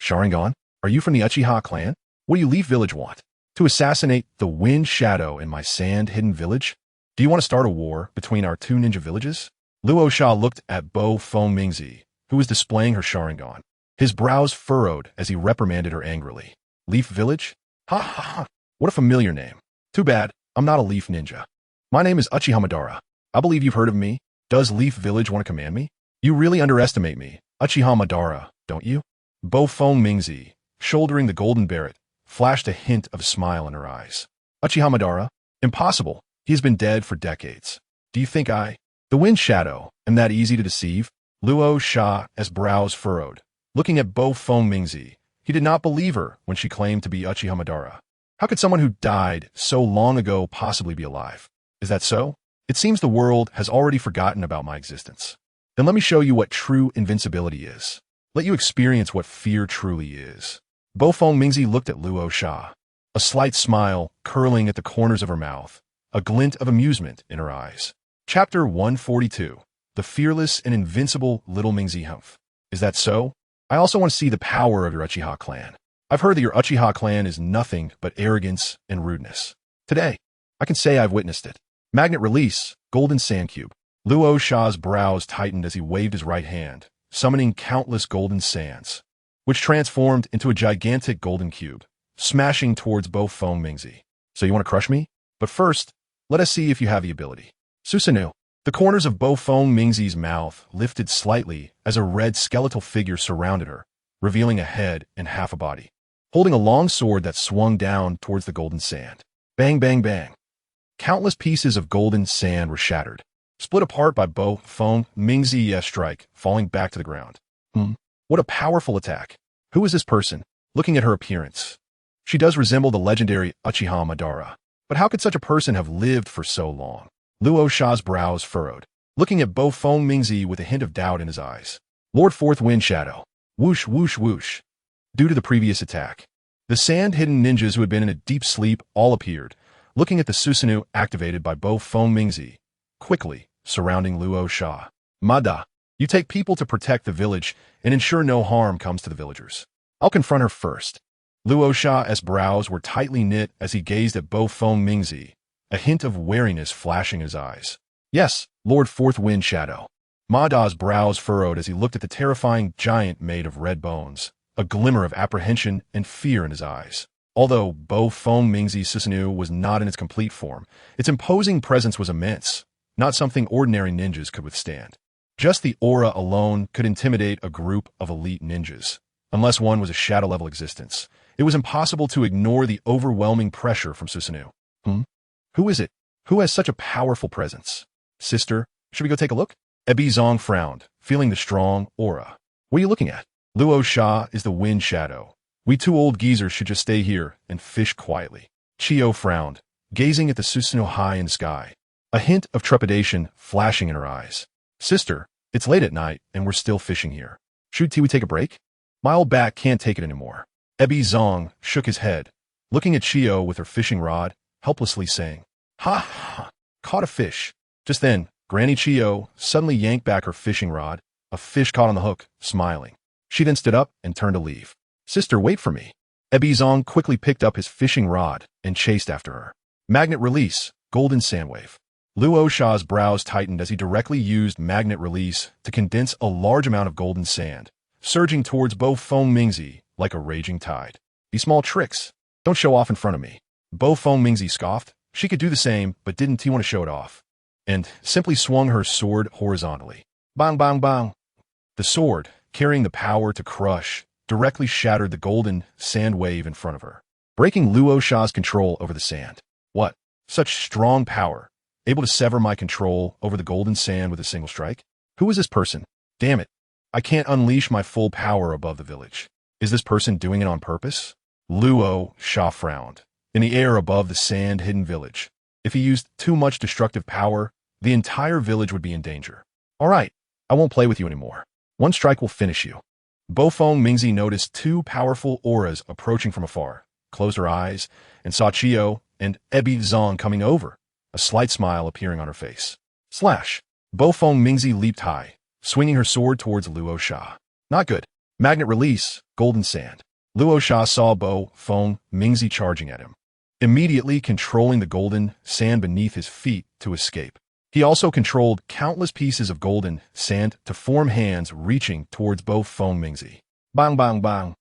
Sharingan, are you from the Uchiha clan? What do you Leaf Village want? To assassinate the wind shadow in my sand-hidden village? Do you want to start a war between our two ninja villages? Luo Sha looked at Bo Feng Mingzi, who was displaying her Sharingan. His brows furrowed as he reprimanded her angrily. Leaf Village? Ha ha ha. What a familiar name. Too bad, I'm not a Leaf Ninja. My name is Uchiha Madara. I believe you've heard of me. Does Leaf Village want to command me? You really underestimate me, Uchiha Madara, don't you? Bo Feng Mingzi, shouldering the golden beret, flashed a hint of a smile in her eyes. Uchiha Madara? Impossible. He has been dead for decades. Do you think the wind shadow, am that easy to deceive? Luo Sha, as brows furrowed, looking at Bo Feng Mingzi. He did not believe her when she claimed to be Uchiha Madara. How could someone who died so long ago possibly be alive? Is that so? It seems the world has already forgotten about my existence. Then let me show you what true invincibility is. Let you experience what fear truly is. Bo Feng Mingzi looked at Luo Sha, a slight smile curling at the corners of her mouth, a glint of amusement in her eyes. Chapter 142. The Fearless and Invincible Little Mingzi Humph. Is that so? I also want to see the power of your Uchiha clan. I've heard that your Uchiha clan is nothing but arrogance and rudeness. Today, I can say I've witnessed it. Magnet release, golden sand cube. Luo Sha's brows tightened as he waved his right hand, summoning countless golden sands, which transformed into a gigantic golden cube, smashing towards Bo Feng Mingzi. So you want to crush me? But first, let us see if you have the ability. Susanoo. The corners of Bo Feng Mingzi's mouth lifted slightly as a red skeletal figure surrounded her, revealing a head and half a body, holding a long sword that swung down towards the golden sand. Bang, bang, bang. Countless pieces of golden sand were shattered, split apart by Bo Feng Mingzi's strike, falling back to the ground. What a powerful attack. Who is this person? Looking at her appearance, she does resemble the legendary Uchiha Madara. But how could such a person have lived for so long? Luo Sha's brows furrowed, looking at Bo Feng Mingzi with a hint of doubt in his eyes. Lord Fourth Wind Shadow. Whoosh, whoosh, whoosh. Due to the previous attack, the sand-hidden ninjas who had been in a deep sleep all appeared, looking at the Susanoo activated by Bo Feng Mingzi, quickly surrounding Luo Sha. Mada, you take people to protect the village and ensure no harm comes to the villagers. I'll confront her first. Luo Sha's brows were tightly knit as he gazed at Bo Feng Mingzi, a hint of wariness flashing in his eyes. Yes, Lord Fourth Wind Shadow. Mada's brows furrowed as he looked at the terrifying giant made of red bones, a glimmer of apprehension and fear in his eyes. Although Bo Feng Mingzi's Susanoo was not in its complete form, its imposing presence was immense, not something ordinary ninjas could withstand. Just the aura alone could intimidate a group of elite ninjas. Unless one was a shadow-level existence, it was impossible to ignore the overwhelming pressure from Susanoo. Who is it? Who has such a powerful presence? Sister, should we go take a look? Ebi Zong frowned, feeling the strong aura. What are you looking at? Luo Sha is the wind shadow. We two old geezers should just stay here and fish quietly. Chio frowned, gazing at the Susanoo high in the sky, a hint of trepidation flashing in her eyes. Sister, it's late at night and we're still fishing here. Should we take a break? My old back can't take it anymore. Ebi Zong shook his head, looking at Chio with her fishing rod, helplessly saying, Ha ha, caught a fish. Just then, Granny Chio suddenly yanked back her fishing rod, a fish caught on the hook, smiling. She then stood up and turned to leave. Sister, wait for me. Ebi Zong quickly picked up his fishing rod and chased after her. Magnet release, golden sandwave. Luo Sha's brows tightened as he directly used magnet release to condense a large amount of golden sand, surging towards Bo Feng Mingzi like a raging tide. These small tricks, don't show off in front of me. Bo Feng Mingzi scoffed. She could do the same, but didn't he want to show it off? And simply swung her sword horizontally. Bang, bang, bang. The sword, carrying the power to crush, directly shattered the golden sand wave in front of her, breaking Luo Sha's control over the sand. What? Such strong power, able to sever my control over the golden sand with a single strike? Who is this person? Damn it. I can't unleash my full power above the village. Is this person doing it on purpose? Luo Sha frowned. In the air above the sand-hidden village, if he used too much destructive power, the entire village would be in danger. All right, I won't play with you anymore. One strike will finish you. Bo Feng Mingzi noticed two powerful auras approaching from afar, closed her eyes, and saw Chio and Ebi Zong coming over, a slight smile appearing on her face. Slash! Bo Feng Mingzi leaped high, swinging her sword towards Luo Sha. Not good. Magnet release, golden sand. Luo Sha saw Bo Feng Mingzi charging at him, immediately controlling the golden sand beneath his feet to escape. He also controlled countless pieces of golden sand to form hands reaching towards Bo Feng Mingzi. Bang, bang, bang.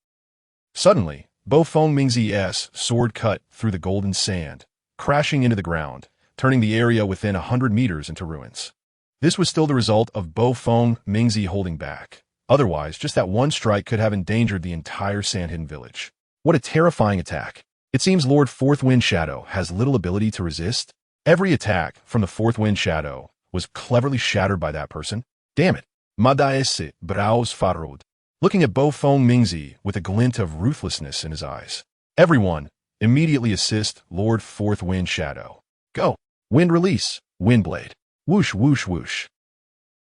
Suddenly, Bo Feng Mingzi's sword cut through the golden sand, crashing into the ground, turning the area within 100 meters into ruins. This was still the result of Bo Feng Mingzi holding back. Otherwise, just that one strike could have endangered the entire sand-hidden village. What a terrifying attack. It seems Lord Fourth Wind Shadow has little ability to resist. Every attack from the Fourth Wind Shadow was cleverly shattered by that person. Damn it. Madaese brows furrowed, looking at Bo Feng Mingzi with a glint of ruthlessness in his eyes. Everyone, immediately assist Lord Fourth Wind Shadow. Go. Wind release. Wind blade. Whoosh, whoosh, whoosh.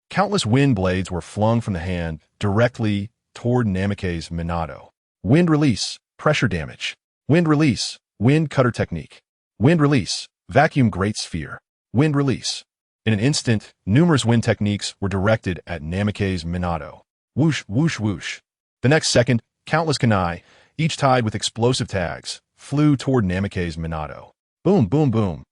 Countless wind blades were flung from the hand directly toward Namikaze's Minato. Wind release. Pressure damage. Wind release. Wind cutter technique. Wind release. Vacuum great sphere. Wind release. In an instant, numerous wind techniques were directed at Namikaze's Minato. Whoosh, whoosh, whoosh. The next second, countless kunai, each tied with explosive tags, flew toward Namikaze's Minato. Boom, boom, boom.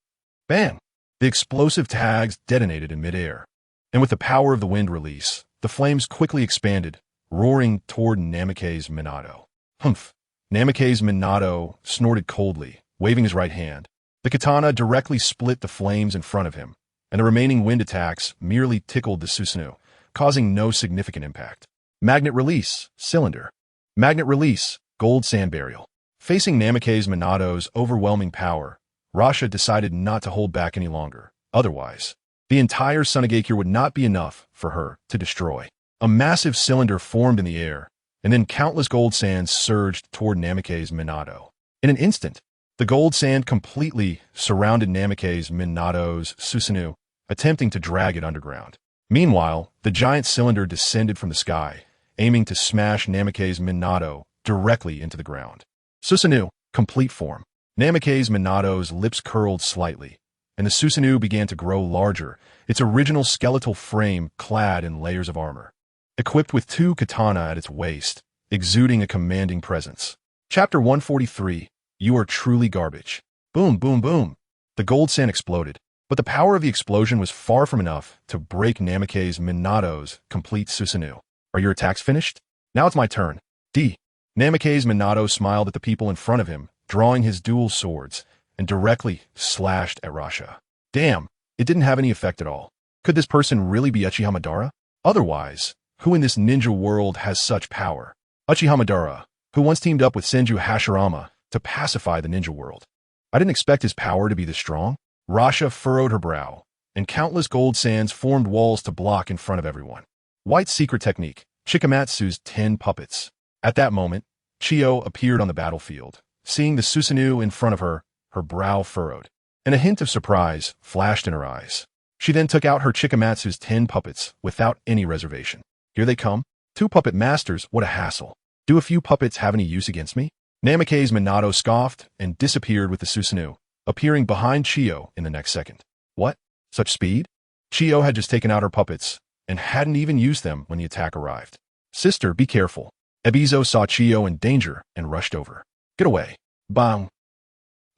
Bam! The explosive tags detonated in midair. And with the power of the wind release, the flames quickly expanded, roaring toward Namikaze's Minato. Humph! Namikaze's Minato snorted coldly, waving his right hand. The katana directly split the flames in front of him, and the remaining wind attacks merely tickled the Susanoo, causing no significant impact. Magnet release, cylinder. Magnet release, gold sand burial. Facing Namikaze's Minato's overwhelming power, Rasha decided not to hold back any longer. Otherwise, the entire Sunagakure would not be enough for her to destroy. A massive cylinder formed in the air, and then countless gold sands surged toward Namikaze's Minato. In an instant, the gold sand completely surrounded Namikaze's Minato's Susanoo, attempting to drag it underground. Meanwhile, the giant cylinder descended from the sky, aiming to smash Namikaze's Minato directly into the ground. Susanoo, complete form. Namikaze Minato's lips curled slightly, and the Susanoo began to grow larger, its original skeletal frame clad in layers of armor. Equipped with 2 katana at its waist, exuding a commanding presence. Chapter 143, You Are Truly Garbage. Boom, boom, boom. The gold sand exploded, but the power of the explosion was far from enough to break Namikaze Minato's complete Susanoo. Are your attacks finished? Now it's my turn. Namikaze Minato smiled at the people in front of him, drawing his dual swords, and directly slashed at Rasha. Damn, it didn't have any effect at all. Could this person really be Uchiha Madara? Otherwise, who in this ninja world has such power? Uchiha Madara, who once teamed up with Senju Hashirama to pacify the ninja world. I didn't expect his power to be this strong. Rasha furrowed her brow, and countless gold sands formed walls to block in front of everyone. White's secret technique, Chikamatsu's 10 puppets. At that moment, Chiyo appeared on the battlefield. Seeing the Susanoo in front of her, her brow furrowed, and a hint of surprise flashed in her eyes. She then took out her Chikamatsu's 10 puppets without any reservation. Here they come. 2 puppet masters, what a hassle. Do a few puppets have any use against me? Namikaze Minato scoffed and disappeared with the Susanoo, appearing behind Chiyo in the next second. What? Such speed? Chiyo had just taken out her puppets and hadn't even used them when the attack arrived. Sister, be careful. Ebizo saw Chiyo in danger and rushed over. Get away. Bang.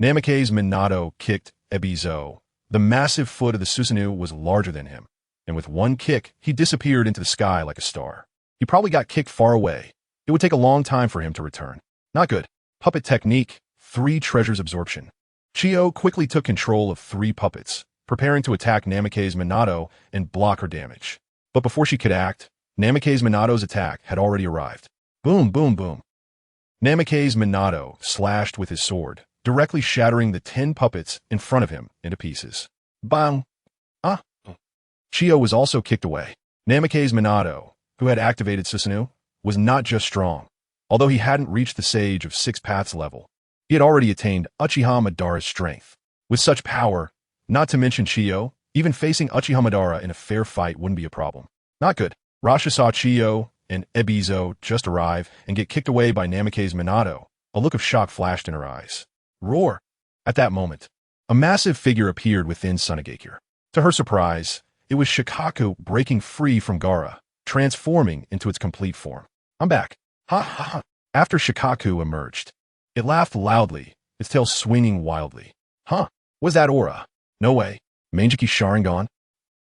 Namikaze Minato kicked Ebizo. The massive foot of the Susanoo was larger than him, and with one kick, he disappeared into the sky like a star. He probably got kicked far away. It would take a long time for him to return. Not good. Puppet technique, 3 treasures absorption. Chiyo quickly took control of 3 puppets, preparing to attack Namikaze Minato and block her damage. But before she could act, Namikaze Minato's attack had already arrived. Boom, boom, boom. Namikaze Minato slashed with his sword, directly shattering the 10 puppets in front of him into pieces. Bang! Ah! Chiyo was also kicked away. Namikaze Minato, who had activated Susanoo, was not just strong. Although he hadn't reached the Sage of 6 Paths level, he had already attained Uchiha Madara's strength. With such power, not to mention Chiyo, even facing Uchiha Madara in a fair fight wouldn't be a problem. Not good. Rasha saw Chiyo and Ebizo just arrive and get kicked away by Namikaze Minato. A look of shock flashed in her eyes. Roar! At that moment, a massive figure appeared within Sunagakure. To her surprise, it was Shikaku breaking free from Gaara, transforming into its complete form. I'm back. Ha ha ha. After Shikaku emerged, it laughed loudly, its tail swinging wildly. Huh? Was that aura? No way. Mangeki Sharingan?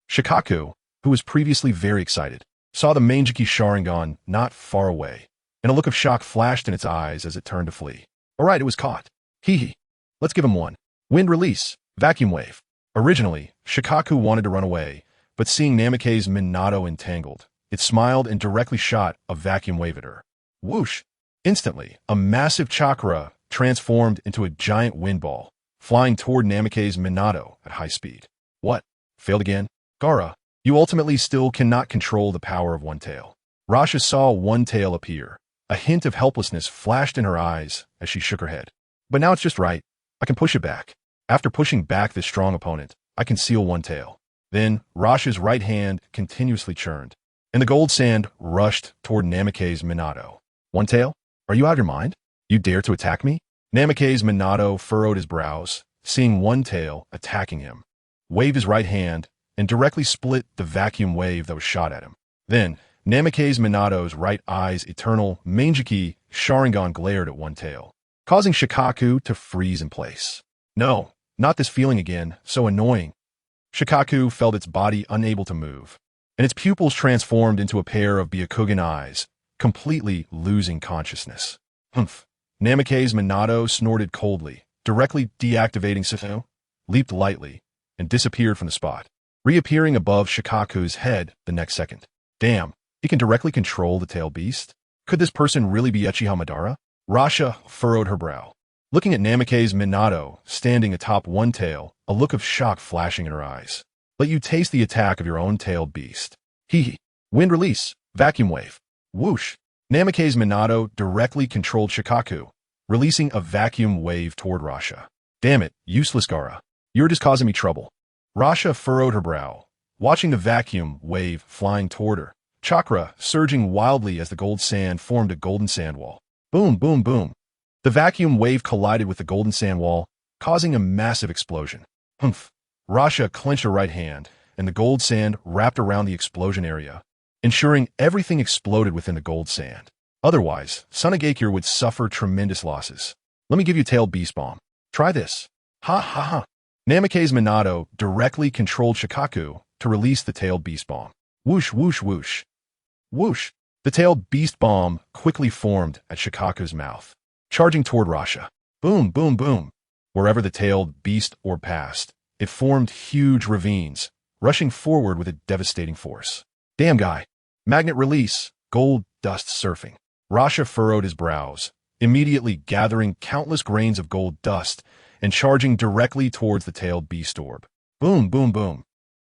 Shikaku, who was previously very excited, saw the Mangeki Sharingan not far away, and a look of shock flashed in its eyes as it turned to flee. Alright, it was caught. Hee hee. Let's give him one. Wind release. Vacuum wave. Originally, Shikaku wanted to run away, but seeing Namikaze Minato entangled, it smiled and directly shot a vacuum wave at her. Whoosh! Instantly, a massive chakra transformed into a giant wind ball, flying toward Namikaze Minato at high speed. What? Failed again? Gaara, you ultimately still cannot control the power of One Tail. Rasha saw One Tail appear. A hint of helplessness flashed in her eyes as she shook her head. But now it's just right. I can push it back. After pushing back this strong opponent, I can seal One Tail. Then, Rasha's right hand continuously churned, and the gold sand rushed toward Namikaze Minato. One Tail? Are you out of your mind? You dare to attack me? Namikaze Minato furrowed his brows, seeing One Tail attacking him, waved his right hand, and directly split the vacuum wave that was shot at him. Then, Namikaze Minato's right eye's eternal Mangeki Sharingan glared at One Tail, causing Shikaku to freeze in place. No, not this feeling again, so annoying. Shikaku felt its body unable to move, and its pupils transformed into a pair of Byakugan eyes, completely losing consciousness. Humph. Namikaze Minato snorted coldly, directly deactivating Susanoo, leaped lightly, and disappeared from the spot, reappearing above Shikaku's head the next second. Damn, he can directly control the tail beast? Could this person really be Uchiha Madara? Rasha furrowed her brow, looking at Namikaze Minato standing atop One Tail, a look of shock flashing in her eyes. Let you taste the attack of your own tailed beast. Hee hee. Wind release. Vacuum wave. Whoosh. Namikaze Minato directly controlled Shikaku, releasing a vacuum wave toward Rasha. Damn it, useless Gaara. You're just causing me trouble. Rasha furrowed her brow, watching the vacuum wave flying toward her, chakra surging wildly as the gold sand formed a golden sand wall. Boom, boom, boom. The vacuum wave collided with the golden sand wall, causing a massive explosion. Humph! Rasha clenched her right hand, and the gold sand wrapped around the explosion area, ensuring everything exploded within the gold sand. Otherwise, Sunagakure would suffer tremendous losses. Let me give you Tailed Beast Bomb. Try this. Ha ha ha. Namikaze Minato directly controlled Shikaku to release the Tailed Beast Bomb. Whoosh, whoosh, whoosh. Whoosh! The Tailed Beast Bomb quickly formed at Shikaku's mouth, charging toward Rasha. Boom, boom, boom. Wherever the Tailed Beast Orb passed, it formed huge ravines, rushing forward with a devastating force. Damn guy. Magnet release. Gold dust surfing. Rasha furrowed his brows, immediately gathering countless grains of gold dust and charging directly towards the Tailed Beast Orb. Boom, boom, boom.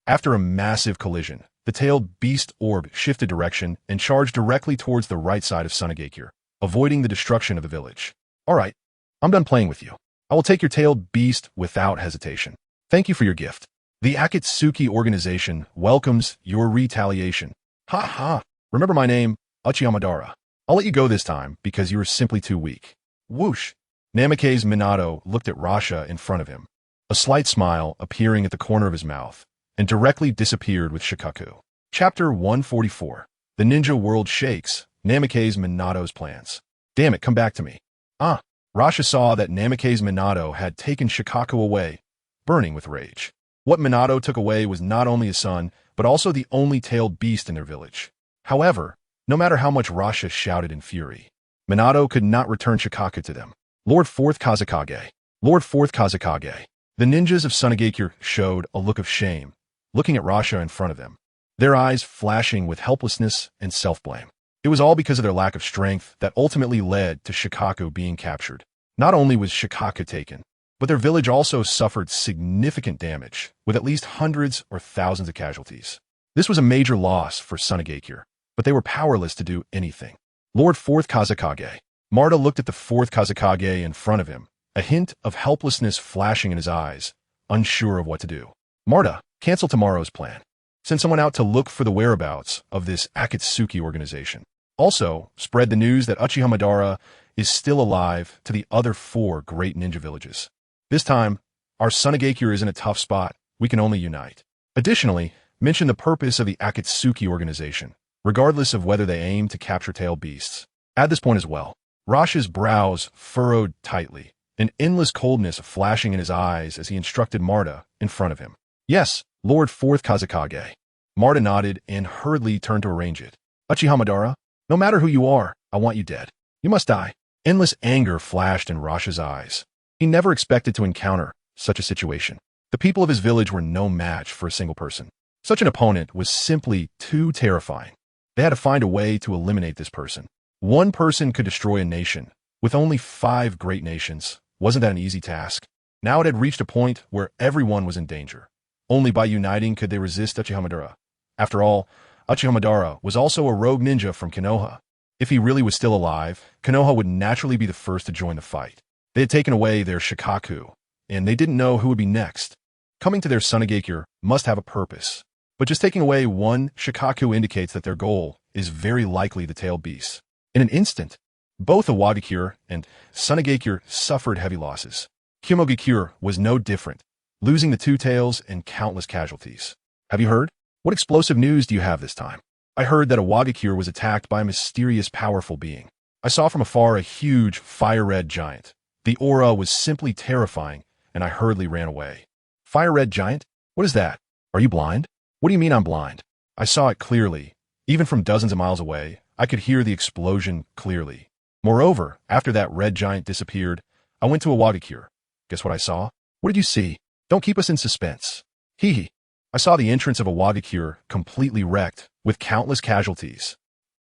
After a massive collision, the Tailed Beast Orb shifted direction and charged directly towards the right side of Sunagakure, avoiding the destruction of the village. Alright, I'm done playing with you. I will take your Tailed Beast without hesitation. Thank you for your gift. The Akatsuki organization welcomes your retaliation. Ha ha! Remember my name, Uchihamadara. I'll let you go this time because you are simply too weak. Whoosh! Namikaze Minato looked at Rasha in front of him, a slight smile appearing at the corner of his mouth, and directly disappeared with Shikaku. Chapter 144. The Ninja World Shakes. Namikaze Minato's plans. Damn it, come back to me. Ah! Rasha saw that Namikaze Minato had taken Shikaku away, burning with rage. What Minato took away was not only his son, but also the only tailed beast in their village. However, no matter how much Rasha shouted in fury, Minato could not return Shikaku to them. Lord 4th Kazekage. Lord 4th Kazekage. The ninjas of Sunagakure showed a look of shame, looking at Rasha in front of them, their eyes flashing with helplessness and self-blame. It was all because of their lack of strength that ultimately led to Shikaku being captured. Not only was Shikaku taken, but their village also suffered significant damage, with at least hundreds or thousands of casualties. This was a major loss for Sunagakure, but they were powerless to do anything. Lord 4th Kazekage. Marta looked at the 4th Kazekage in front of him, a hint of helplessness flashing in his eyes, unsure of what to do. Marta, cancel tomorrow's plan. Send someone out to look for the whereabouts of this Akatsuki organization. Also, spread the news that Uchihamadara is still alive to the other 4 great ninja villages. This time, our Sunagakure is in a tough spot. We can only unite. Additionally, mention the purpose of the Akatsuki organization, regardless of whether they aim to capture tailed beasts. Add this point as well. Rasha's brows furrowed tightly, an endless coldness flashing in his eyes as he instructed Marta in front of him. Yes, Lord 4th Kazekage. Marta nodded and hurriedly turned to arrange it. Uchihamadara, no matter who you are, I want you dead. You must die. Endless anger flashed in Rasha's eyes. He never expected to encounter such a situation. The people of his village were no match for a single person. Such an opponent was simply too terrifying. They had to find a way to eliminate this person. One person could destroy a nation. With only 5 great nations, wasn't that an easy task? Now it had reached a point where everyone was in danger. Only by uniting could they resist Uchihamadara. After all, Uchihamadara was also a rogue ninja from Konoha. If he really was still alive, Konoha would naturally be the first to join the fight. They had taken away their Shikaku, and they didn't know who would be next. Coming to their Sunagakure must have a purpose. But just taking away one Shikaku indicates that their goal is very likely the tailed beast. In an instant, both Iwagakure and Sunagakure suffered heavy losses. KyuubiCrisis was no different, losing the 2 tails and countless casualties. Have you heard? What explosive news do you have this time? I heard that Iwagakure was attacked by a mysterious powerful being. I saw from afar a huge fire-red giant. The aura was simply terrifying, and I hurriedly ran away. Fire-red giant? What is that? Are you blind? What do you mean I'm blind? I saw it clearly. Even from dozens of miles away, I could hear the explosion clearly. Moreover, after that red giant disappeared, I went to Iwagakure. Guess what I saw? What did you see? Don't keep us in suspense. Hee hee. I saw the entrance of Iwagakure completely wrecked, with countless casualties.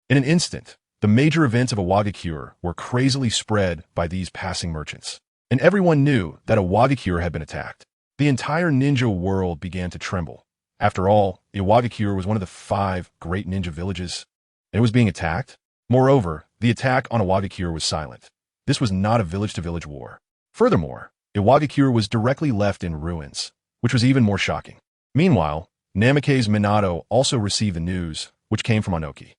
In an instant, the major events of Iwagakure were crazily spread by these passing merchants, and everyone knew that Iwagakure had been attacked. The entire ninja world began to tremble. After all, Iwagakure was one of the 5 great ninja villages, and it was being attacked. Moreover, the attack on Iwagakure was silent. This was not a village-to-village war. Furthermore, Iwagakure was directly left in ruins, which was even more shocking. Meanwhile, Namikaze Minato also received the news, which came from Anoki.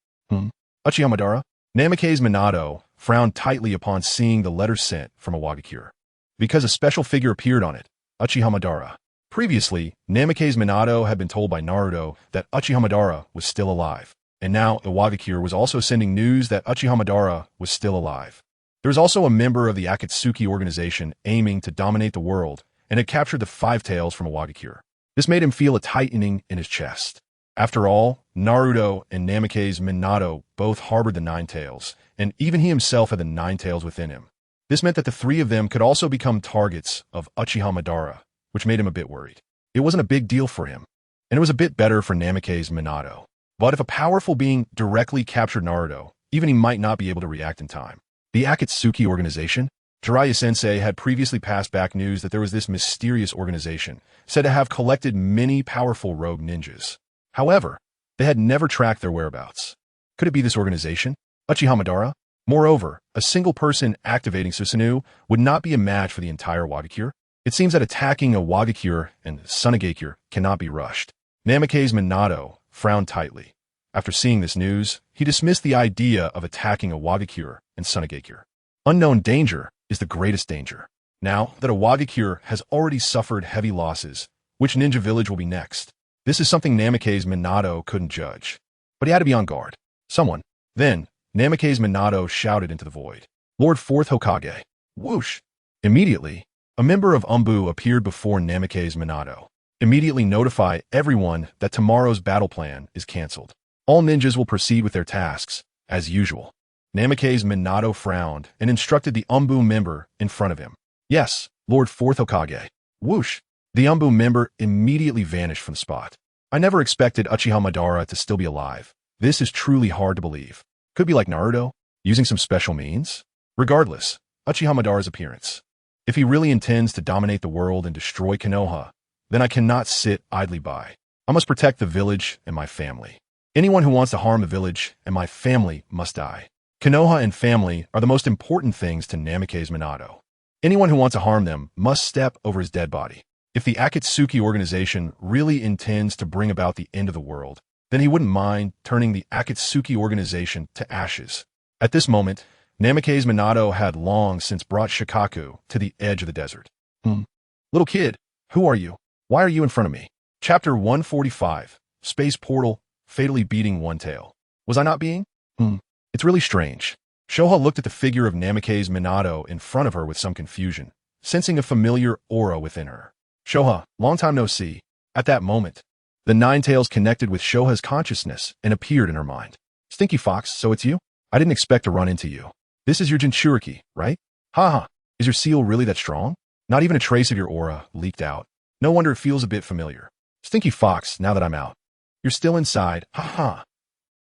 Uchihamadara, Namikaze Minato frowned tightly upon seeing the letter sent from a Wagakure, because a special figure appeared on it, Uchiha Madara. Previously, Namikaze Minato had been told by Naruto that Uchiha Madara was still alive, and now Iwagakure was also sending news that Uchiha Madara was still alive. There was also a member of the Akatsuki organization aiming to dominate the world and had captured the 5 tails from Iwagakure. This made him feel a tightening in his chest. After all, Naruto and Namikaze Minato both harbored the 9 tails, and even he himself had the 9 tails within him. This meant that the 3 of them could also become targets of Uchiha Madara, which made him a bit worried. It wasn't a big deal for him, and it was a bit better for Namikaze Minato. But if a powerful being directly captured Naruto, even he might not be able to react in time. The Akatsuki organization? Jiraiya-sensei had previously passed back news that there was this mysterious organization, said to have collected many powerful rogue ninjas. However, they had never tracked their whereabouts. Could it be this organization? Uchiha Madara? Moreover, a single person activating Susanoo would not be a match for the entire Wagakure. It seems that attacking a Wagakure and Tsunagakure cannot be rushed. Namikaze Minato frowned tightly. After seeing this news, he dismissed the idea of attacking a Wagakure and Tsunagakure. Unknown danger is the greatest danger. Now that a Wagakure has already suffered heavy losses, which ninja village will be next? This is something Namikaze Minato couldn't judge. But he had to be on guard. Someone. Then, Namikaze Minato shouted into the void. Lord 4th Hokage. Whoosh! Immediately, a member of Umbu appeared before Namikaze Minato. Immediately notify everyone that tomorrow's battle plan is cancelled. All ninjas will proceed with their tasks, as usual. Namikaze Minato frowned and instructed the Umbu member in front of him. Yes, Lord 4th Hokage. Whoosh! The Umbu member immediately vanished from the spot. I never expected Uchiha Madara to still be alive. This is truly hard to believe. Could be like Naruto, using some special means? Regardless, Uchiha Madara's appearance. If he really intends to dominate the world and destroy Konoha, then I cannot sit idly by. I must protect the village and my family. Anyone who wants to harm the village and my family must die. Konoha and family are the most important things to Namikaze Minato. Anyone who wants to harm them must step over his dead body. If the Akatsuki organization really intends to bring about the end of the world, then he wouldn't mind turning the Akatsuki organization to ashes. At this moment, Namikaze Minato had long since brought Shikaku to the edge of the desert. Little kid, who are you? Why are you in front of me? Chapter 145, Space Portal, Fatally Beating One Tail. Was I not being? It's really strange. Shoha looked at the figure of Namikaze Minato in front of her with some confusion, sensing a familiar aura within her. Shoha, long time no see. At that moment, the 9 tails connected with Shoha's consciousness and appeared in her mind. Stinky Fox, so it's you? I didn't expect to run into you. This is your Jinchuriki, right? Haha, is your seal really that strong? Not even a trace of your aura leaked out. No wonder it feels a bit familiar. Stinky Fox, now that I'm out. You're still inside, haha.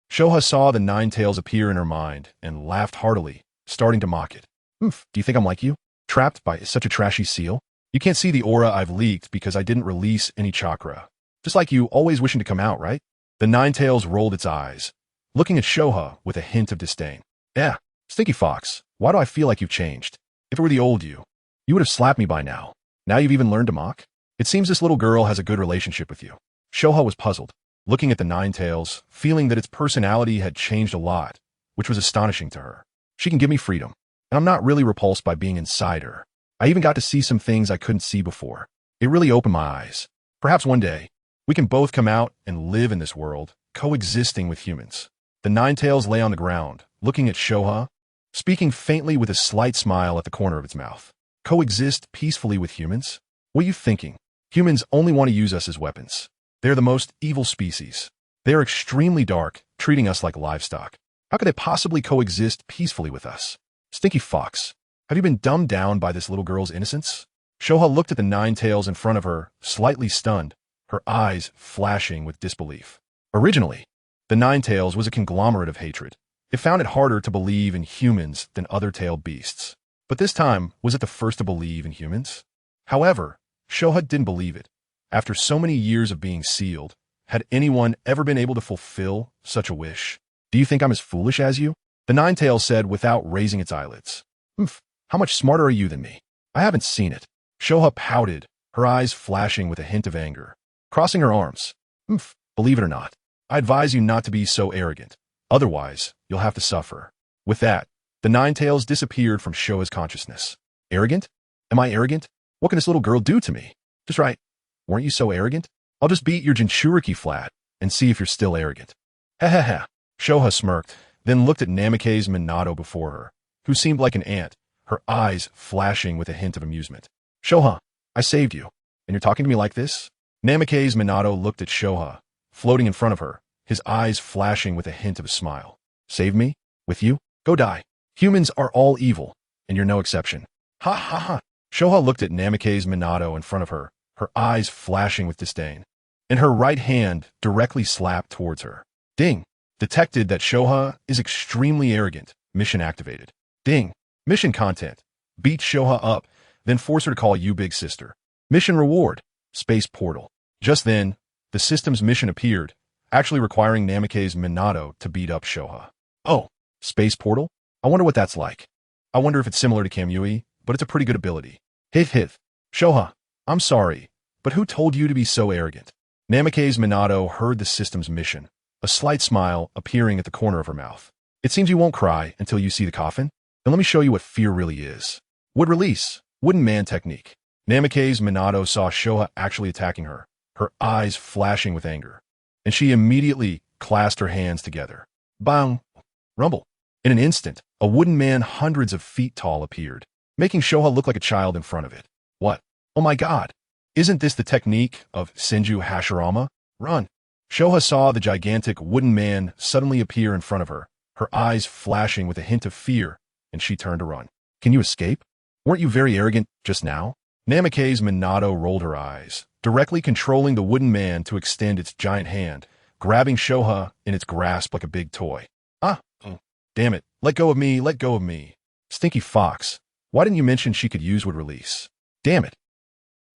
Shoha saw the 9 tails appear in her mind and laughed heartily, starting to mock it. Do you think I'm like you? Trapped by such a trashy seal? You can't see the aura I've leaked because I didn't release any chakra. Just like you, always wishing to come out, right? The 9 tails rolled its eyes, looking at Shoha with a hint of disdain. Yeah, Stinky Fox, why do I feel like you've changed? If it were the old you would have slapped me by now. Now you've even learned to mock? It seems this little girl has a good relationship with you. Shoha was puzzled, looking at the 9 tails, feeling that its personality had changed a lot, which was astonishing to her. She can give me freedom, and I'm not really repulsed by being inside her. I even got to see some things I couldn't see before. It really opened my eyes. Perhaps one day, we can both come out and live in this world, coexisting with humans. The 9 tails lay on the ground, looking at Shoha, speaking faintly with a slight smile at the corner of its mouth. Coexist peacefully with humans? What are you thinking? Humans only want to use us as weapons. They're the most evil species. They are extremely dark, treating us like livestock. How could they possibly coexist peacefully with us? Stinky Fox, have you been dumbed down by this little girl's innocence? Shoha looked at the 9 tails in front of her, slightly stunned, her eyes flashing with disbelief. Originally, the 9 tails was a conglomerate of hatred. It found it harder to believe in humans than other tailed beasts. But this time, was it the first to believe in humans? However, Shoha didn't believe it. After so many years of being sealed, had anyone ever been able to fulfill such a wish? Do you think I'm as foolish as you? The 9 tails said without raising its eyelids. How much smarter are you than me? I haven't seen it. Shoha pouted, her eyes flashing with a hint of anger. Crossing her arms. Believe it or not, I advise you not to be so arrogant. Otherwise, you'll have to suffer. With that, the nine tails disappeared from Shoha's consciousness. Arrogant? Am I arrogant? What can this little girl do to me? Just right. Weren't you so arrogant? I'll just beat your Jinchuriki flat and see if you're still arrogant. Ha ha ha. Shoha smirked, then looked at Namikaze Minato before her, who seemed like an ant, her eyes flashing with a hint of amusement. Shoha, I saved you, and you're talking to me like this? Namikaze Minato looked at Shoha, floating in front of her, his eyes flashing with a hint of a smile. Save me? With you? Go die. Humans are all evil, and you're no exception. Ha ha ha. Shoha looked at Namikaze Minato in front of her, her eyes flashing with disdain, and her right hand directly slapped towards her. Ding. Detected that Shoha is extremely arrogant. Mission activated. Ding. Mission content. Beat Shoha up, then force her to call you big sister. Mission reward. Space portal. Just then, the system's mission appeared, actually requiring Namikaze Minato to beat up Shoha. Oh, space portal? I wonder what that's like. I wonder if it's similar to Kamui, but it's a pretty good ability. Hith hith. Shoha, I'm sorry, but who told you to be so arrogant? Namikaze Minato heard the system's mission, a slight smile appearing at the corner of her mouth. It seems you won't cry until you see the coffin? Then let me show you what fear really is. Would release. Wooden man technique. Namikaze Minato saw Shoha actually attacking her, her eyes flashing with anger, and she immediately clasped her hands together. Bang! Rumble. In an instant, a wooden man hundreds of feet tall appeared, making Shoha look like a child in front of it. What? Oh my god! Isn't this the technique of Senju Hashirama? Run! Shoha saw the gigantic wooden man suddenly appear in front of her, her eyes flashing with a hint of fear, and she turned to run. Can you escape? Weren't you very arrogant just now? Namikaze Minato rolled her eyes, directly controlling the wooden man to extend its giant hand, grabbing Shoha in its grasp like a big toy. Ah! Damn it, let go of me, let go of me. Stinky fox, why didn't you mention she could use would release? Damn it.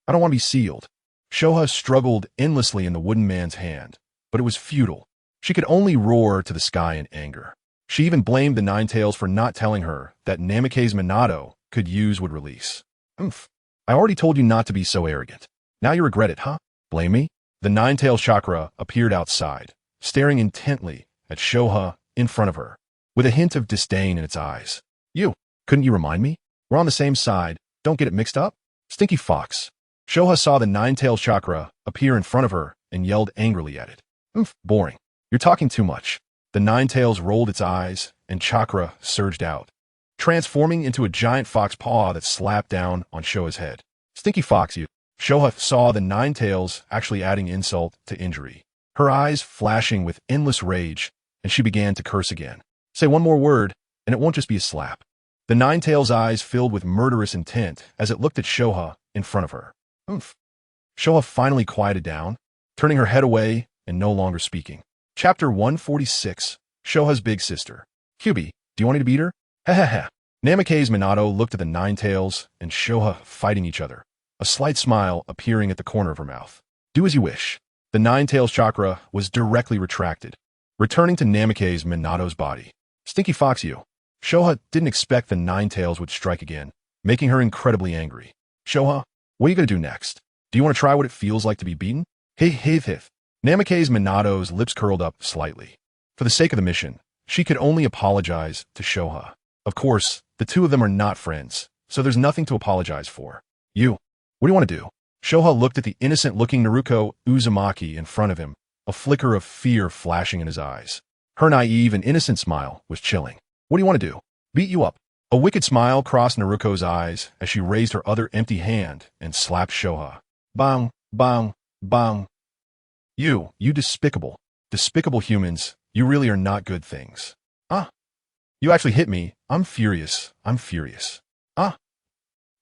I don't want to be sealed. Shoha struggled endlessly in the wooden man's hand, but it was futile. She could only roar to the sky in anger. She even blamed the Nine Tails for not telling her that Namikaze Minato could use would release. Oomph. I already told you not to be so arrogant. Now you regret it, huh? Blame me? The Nine Tails chakra appeared outside, staring intently at Shoha in front of her, with a hint of disdain in its eyes. You, couldn't you remind me? We're on the same side. Don't get it mixed up? Stinky fox. Shoha saw the Nine Tails chakra appear in front of her and yelled angrily at it. Oomph, boring. You're talking too much. The Nine Tails rolled its eyes and chakra surged out, transforming into a giant fox paw that slapped down on Shoha's head. Stinky fox, you. Shoha saw the Nine Tails actually adding insult to injury, her eyes flashing with endless rage, and she began to curse again. Say one more word, and it won't just be a slap. The Nine Tails' eyes filled with murderous intent as it looked at Shoha in front of her. Oomph. Shoha finally quieted down, turning her head away and no longer speaking. Chapter 146, Shoha's Big Sister. Kyuubi, do you want me to beat her? Ha ha ha. Namikaze Minato looked at the Nine Tails and Shoha fighting each other, a slight smile appearing at the corner of her mouth. Do as you wish. The Nine Tails chakra was directly retracted, returning to Namikaze Minato's body. Stinky fox, you. Shoha didn't expect the Nine Tails would strike again, making her incredibly angry. Shoha, what are you going to do next? Do you want to try what it feels like to be beaten? Hith. Namikaze Minato's lips curled up slightly. For the sake of the mission, she could only apologize to Shoha. Of course, the two of them are not friends, so there's nothing to apologize for. You, what do you want to do? Shoha looked at the innocent-looking Naruko Uzumaki in front of him, a flicker of fear flashing in his eyes. Her naive and innocent smile was chilling. What do you want to do? Beat you up. A wicked smile crossed Naruko's eyes as she raised her other empty hand and slapped Shoha. Bang, bang, bang. You despicable humans, you really are not good things. Ah. You actually hit me. I'm furious. Ah.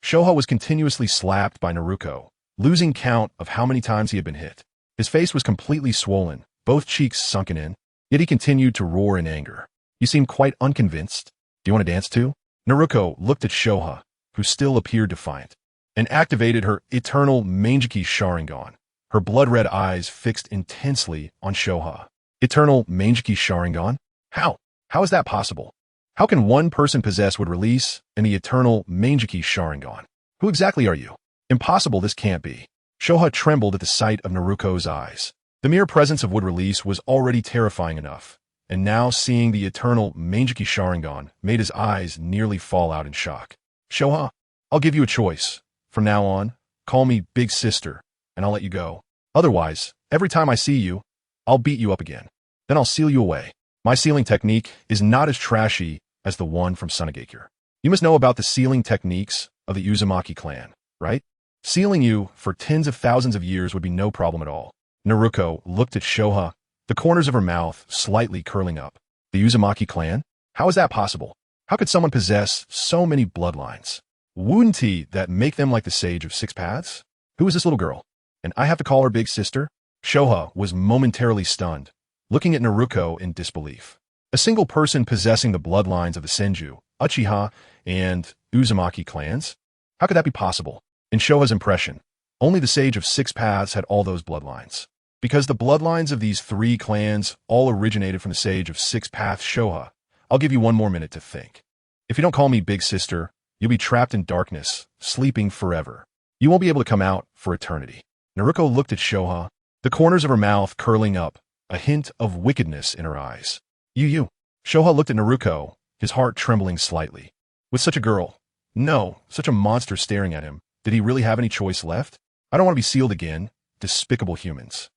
Shoha was continuously slapped by Naruko, losing count of how many times he had been hit. His face was completely swollen, both cheeks sunken in, yet he continued to roar in anger. You seem quite unconvinced. Do you want to dance too? Naruko looked at Shoha, who still appeared defiant, and activated her eternal Mangeki Sharingan, her blood-red eyes fixed intensely on Shoha. Eternal Mangeki Sharingan? How? How is that possible? How can one person possess would release and the eternal Mangeki Sharingan? Who exactly are you? Impossible, this can't be. Shoha trembled at the sight of Naruko's eyes. The mere presence of would release was already terrifying enough, and now seeing the eternal Mangeki Sharingan made his eyes nearly fall out in shock. Shoha, I'll give you a choice. From now on, call me Big Sister, and I'll let you go. Otherwise, every time I see you, I'll beat you up again. Then I'll seal you away. My sealing technique is not as trashy as the one from Sunagakure. You must know about the sealing techniques of the Uzumaki clan, right? Sealing you for tens of thousands of years would be no problem at all. Naruko looked at Shoha, the corners of her mouth slightly curling up. The Uzumaki clan? How is that possible? How could someone possess so many bloodlines? Wouldn't he that make them like the Sage of Six Paths? Who is this little girl? And I have to call her Big Sister? Shoha was momentarily stunned, looking at Naruko in disbelief. A single person possessing the bloodlines of the Senju, Uchiha, and Uzumaki clans? How could that be possible? In Shoha's impression, only the Sage of Six Paths had all those bloodlines. Because the bloodlines of these three clans all originated from the Sage of Six Paths Shoha, I'll give you one more minute to think. If you don't call me Big Sister, you'll be trapped in darkness, sleeping forever. You won't be able to come out for eternity. Naruko looked at Shoha, the corners of her mouth curling up, a hint of wickedness in her eyes. You. Shoha looked at Naruko, his heart trembling slightly. With such a girl, no, such a monster staring at him, did he really have any choice left? I don't want to be sealed again, despicable humans.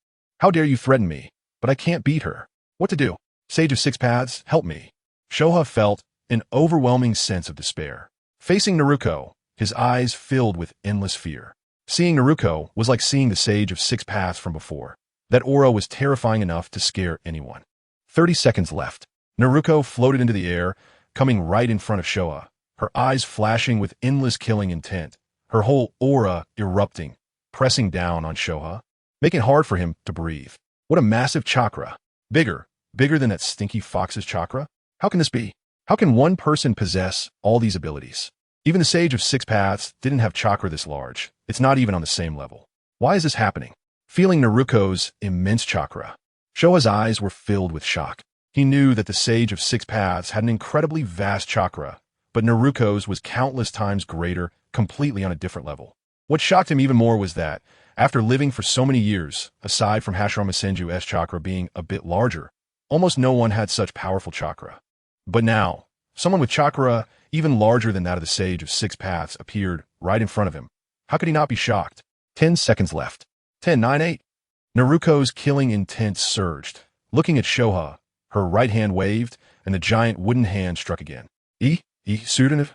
How dare you threaten me? But I can't beat her. What to do? Sage of Six Paths, help me. Shoha felt an overwhelming sense of despair. Facing Naruko, his eyes filled with endless fear. Seeing Naruko was like seeing the Sage of Six Paths from before. That aura was terrifying enough to scare anyone. 30 seconds left. Naruko floated into the air, coming right in front of Shoha, her eyes flashing with endless killing intent, her whole aura erupting, pressing down on Shoha, making it hard for him to breathe. What a massive chakra. Bigger than that stinky fox's chakra? How can this be? How can one person possess all these abilities? Even the Sage of Six Paths didn't have chakra this large. It's not even on the same level. Why is this happening? Feeling Naruko's immense chakra, Shoha's eyes were filled with shock. He knew that the Sage of Six Paths had an incredibly vast chakra, but Naruko's was countless times greater, completely on a different level. What shocked him even more was that, after living for so many years, aside from Hashirama Senju's chakra being a bit larger, almost no one had such powerful chakra. But now, someone with chakra even larger than that of the Sage of Six Paths appeared right in front of him. How could he not be shocked? 10 seconds left. 10, 9, 8. Naruko's killing intent surged. Looking at Shoha, her right hand waved, and the giant wooden hand struck again. Sudanov?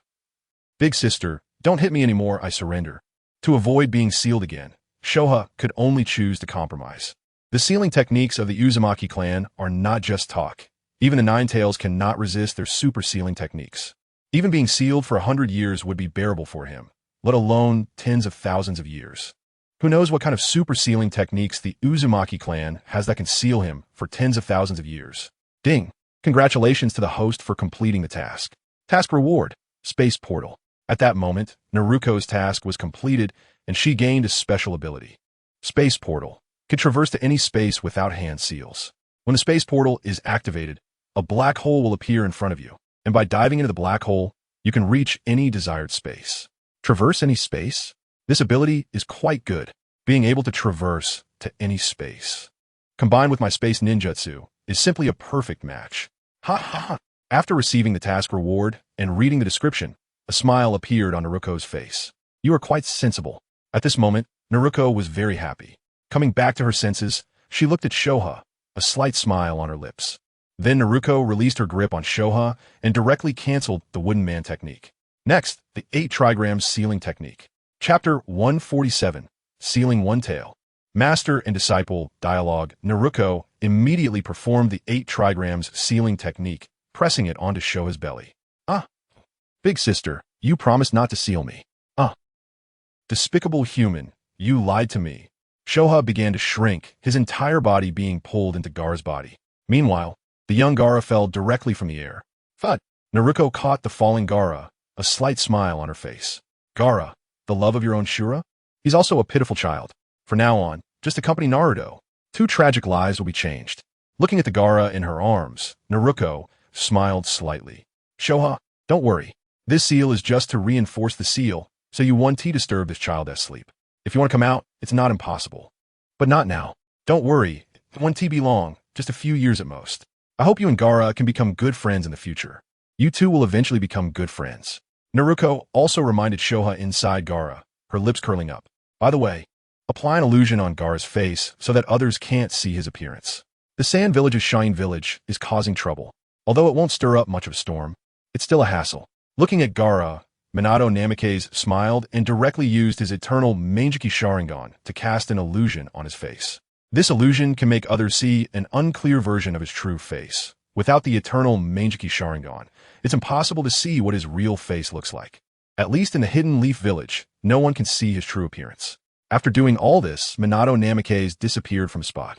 Big Sister, don't hit me anymore, I surrender. To avoid being sealed again, Shoha could only choose to compromise. The sealing techniques of the Uzumaki clan are not just talk. Even the Ninetales cannot resist their super sealing techniques. Even being sealed for 100 years would be bearable for him, let alone tens of thousands of years. Who knows what kind of super sealing techniques the Uzumaki clan has that can seal him for tens of thousands of years. Ding! Congratulations to the host for completing the task. Task reward, Space Portal. At that moment, Naruko's task was completed and she gained a special ability. Space Portal can traverse to any space without hand seals. When the Space Portal is activated, a black hole will appear in front of you, and by diving into the black hole, you can reach any desired space. Traverse any space? This ability is quite good, being able to traverse to any space. Combined with my space ninjutsu is simply a perfect match. Ha ha ha! After receiving the task reward and reading the description, a smile appeared on Naruko's face. You are quite sensible. At this moment, Naruko was very happy. Coming back to her senses, she looked at Shoha, a slight smile on her lips. Then Naruko released her grip on Shoha and directly canceled the Wooden Man technique. Next, the 8 trigrams sealing technique. Chapter 147, Sealing One Tail. Master and disciple dialogue. Naruko immediately performed the 8 trigrams sealing technique, pressing it onto Shoha's belly. Big Sister, you promised not to seal me. Despicable human, you lied to me. Shoha began to shrink, his entire body being pulled into Gaara's body. Meanwhile, the young Gaara fell directly from the air. Thud! Naruko caught the falling Gaara, a slight smile on her face. Gaara, the love of your own Shura? He's also a pitiful child. From now on, just accompany Naruto. 2 tragic lives will be changed. Looking at the Gaara in her arms, Naruko smiled slightly. Shoha, don't worry. This seal is just to reinforce the seal, so you won't disturb this child asleep. If you want to come out, it's not impossible. But not now. Don't worry, it won't be long, just a few years at most. I hope you and Gaara can become good friends in the future. You two will eventually become good friends. Naruko also reminded Shoha inside Gaara, her lips curling up. By the way, apply an illusion on Gaara's face so that others can't see his appearance. The Sand Village's Shine Village is causing trouble. Although it won't stir up much of a storm, it's still a hassle. Looking at Gaara, Minato Namikaze smiled and directly used his eternal Mangeki Sharingan to cast an illusion on his face. This illusion can make others see an unclear version of his true face. Without the eternal Mangeki Sharingan, it's impossible to see what his real face looks like. At least in the Hidden Leaf Village, no one can see his true appearance. After doing all this, Minato Namikaze disappeared from spot.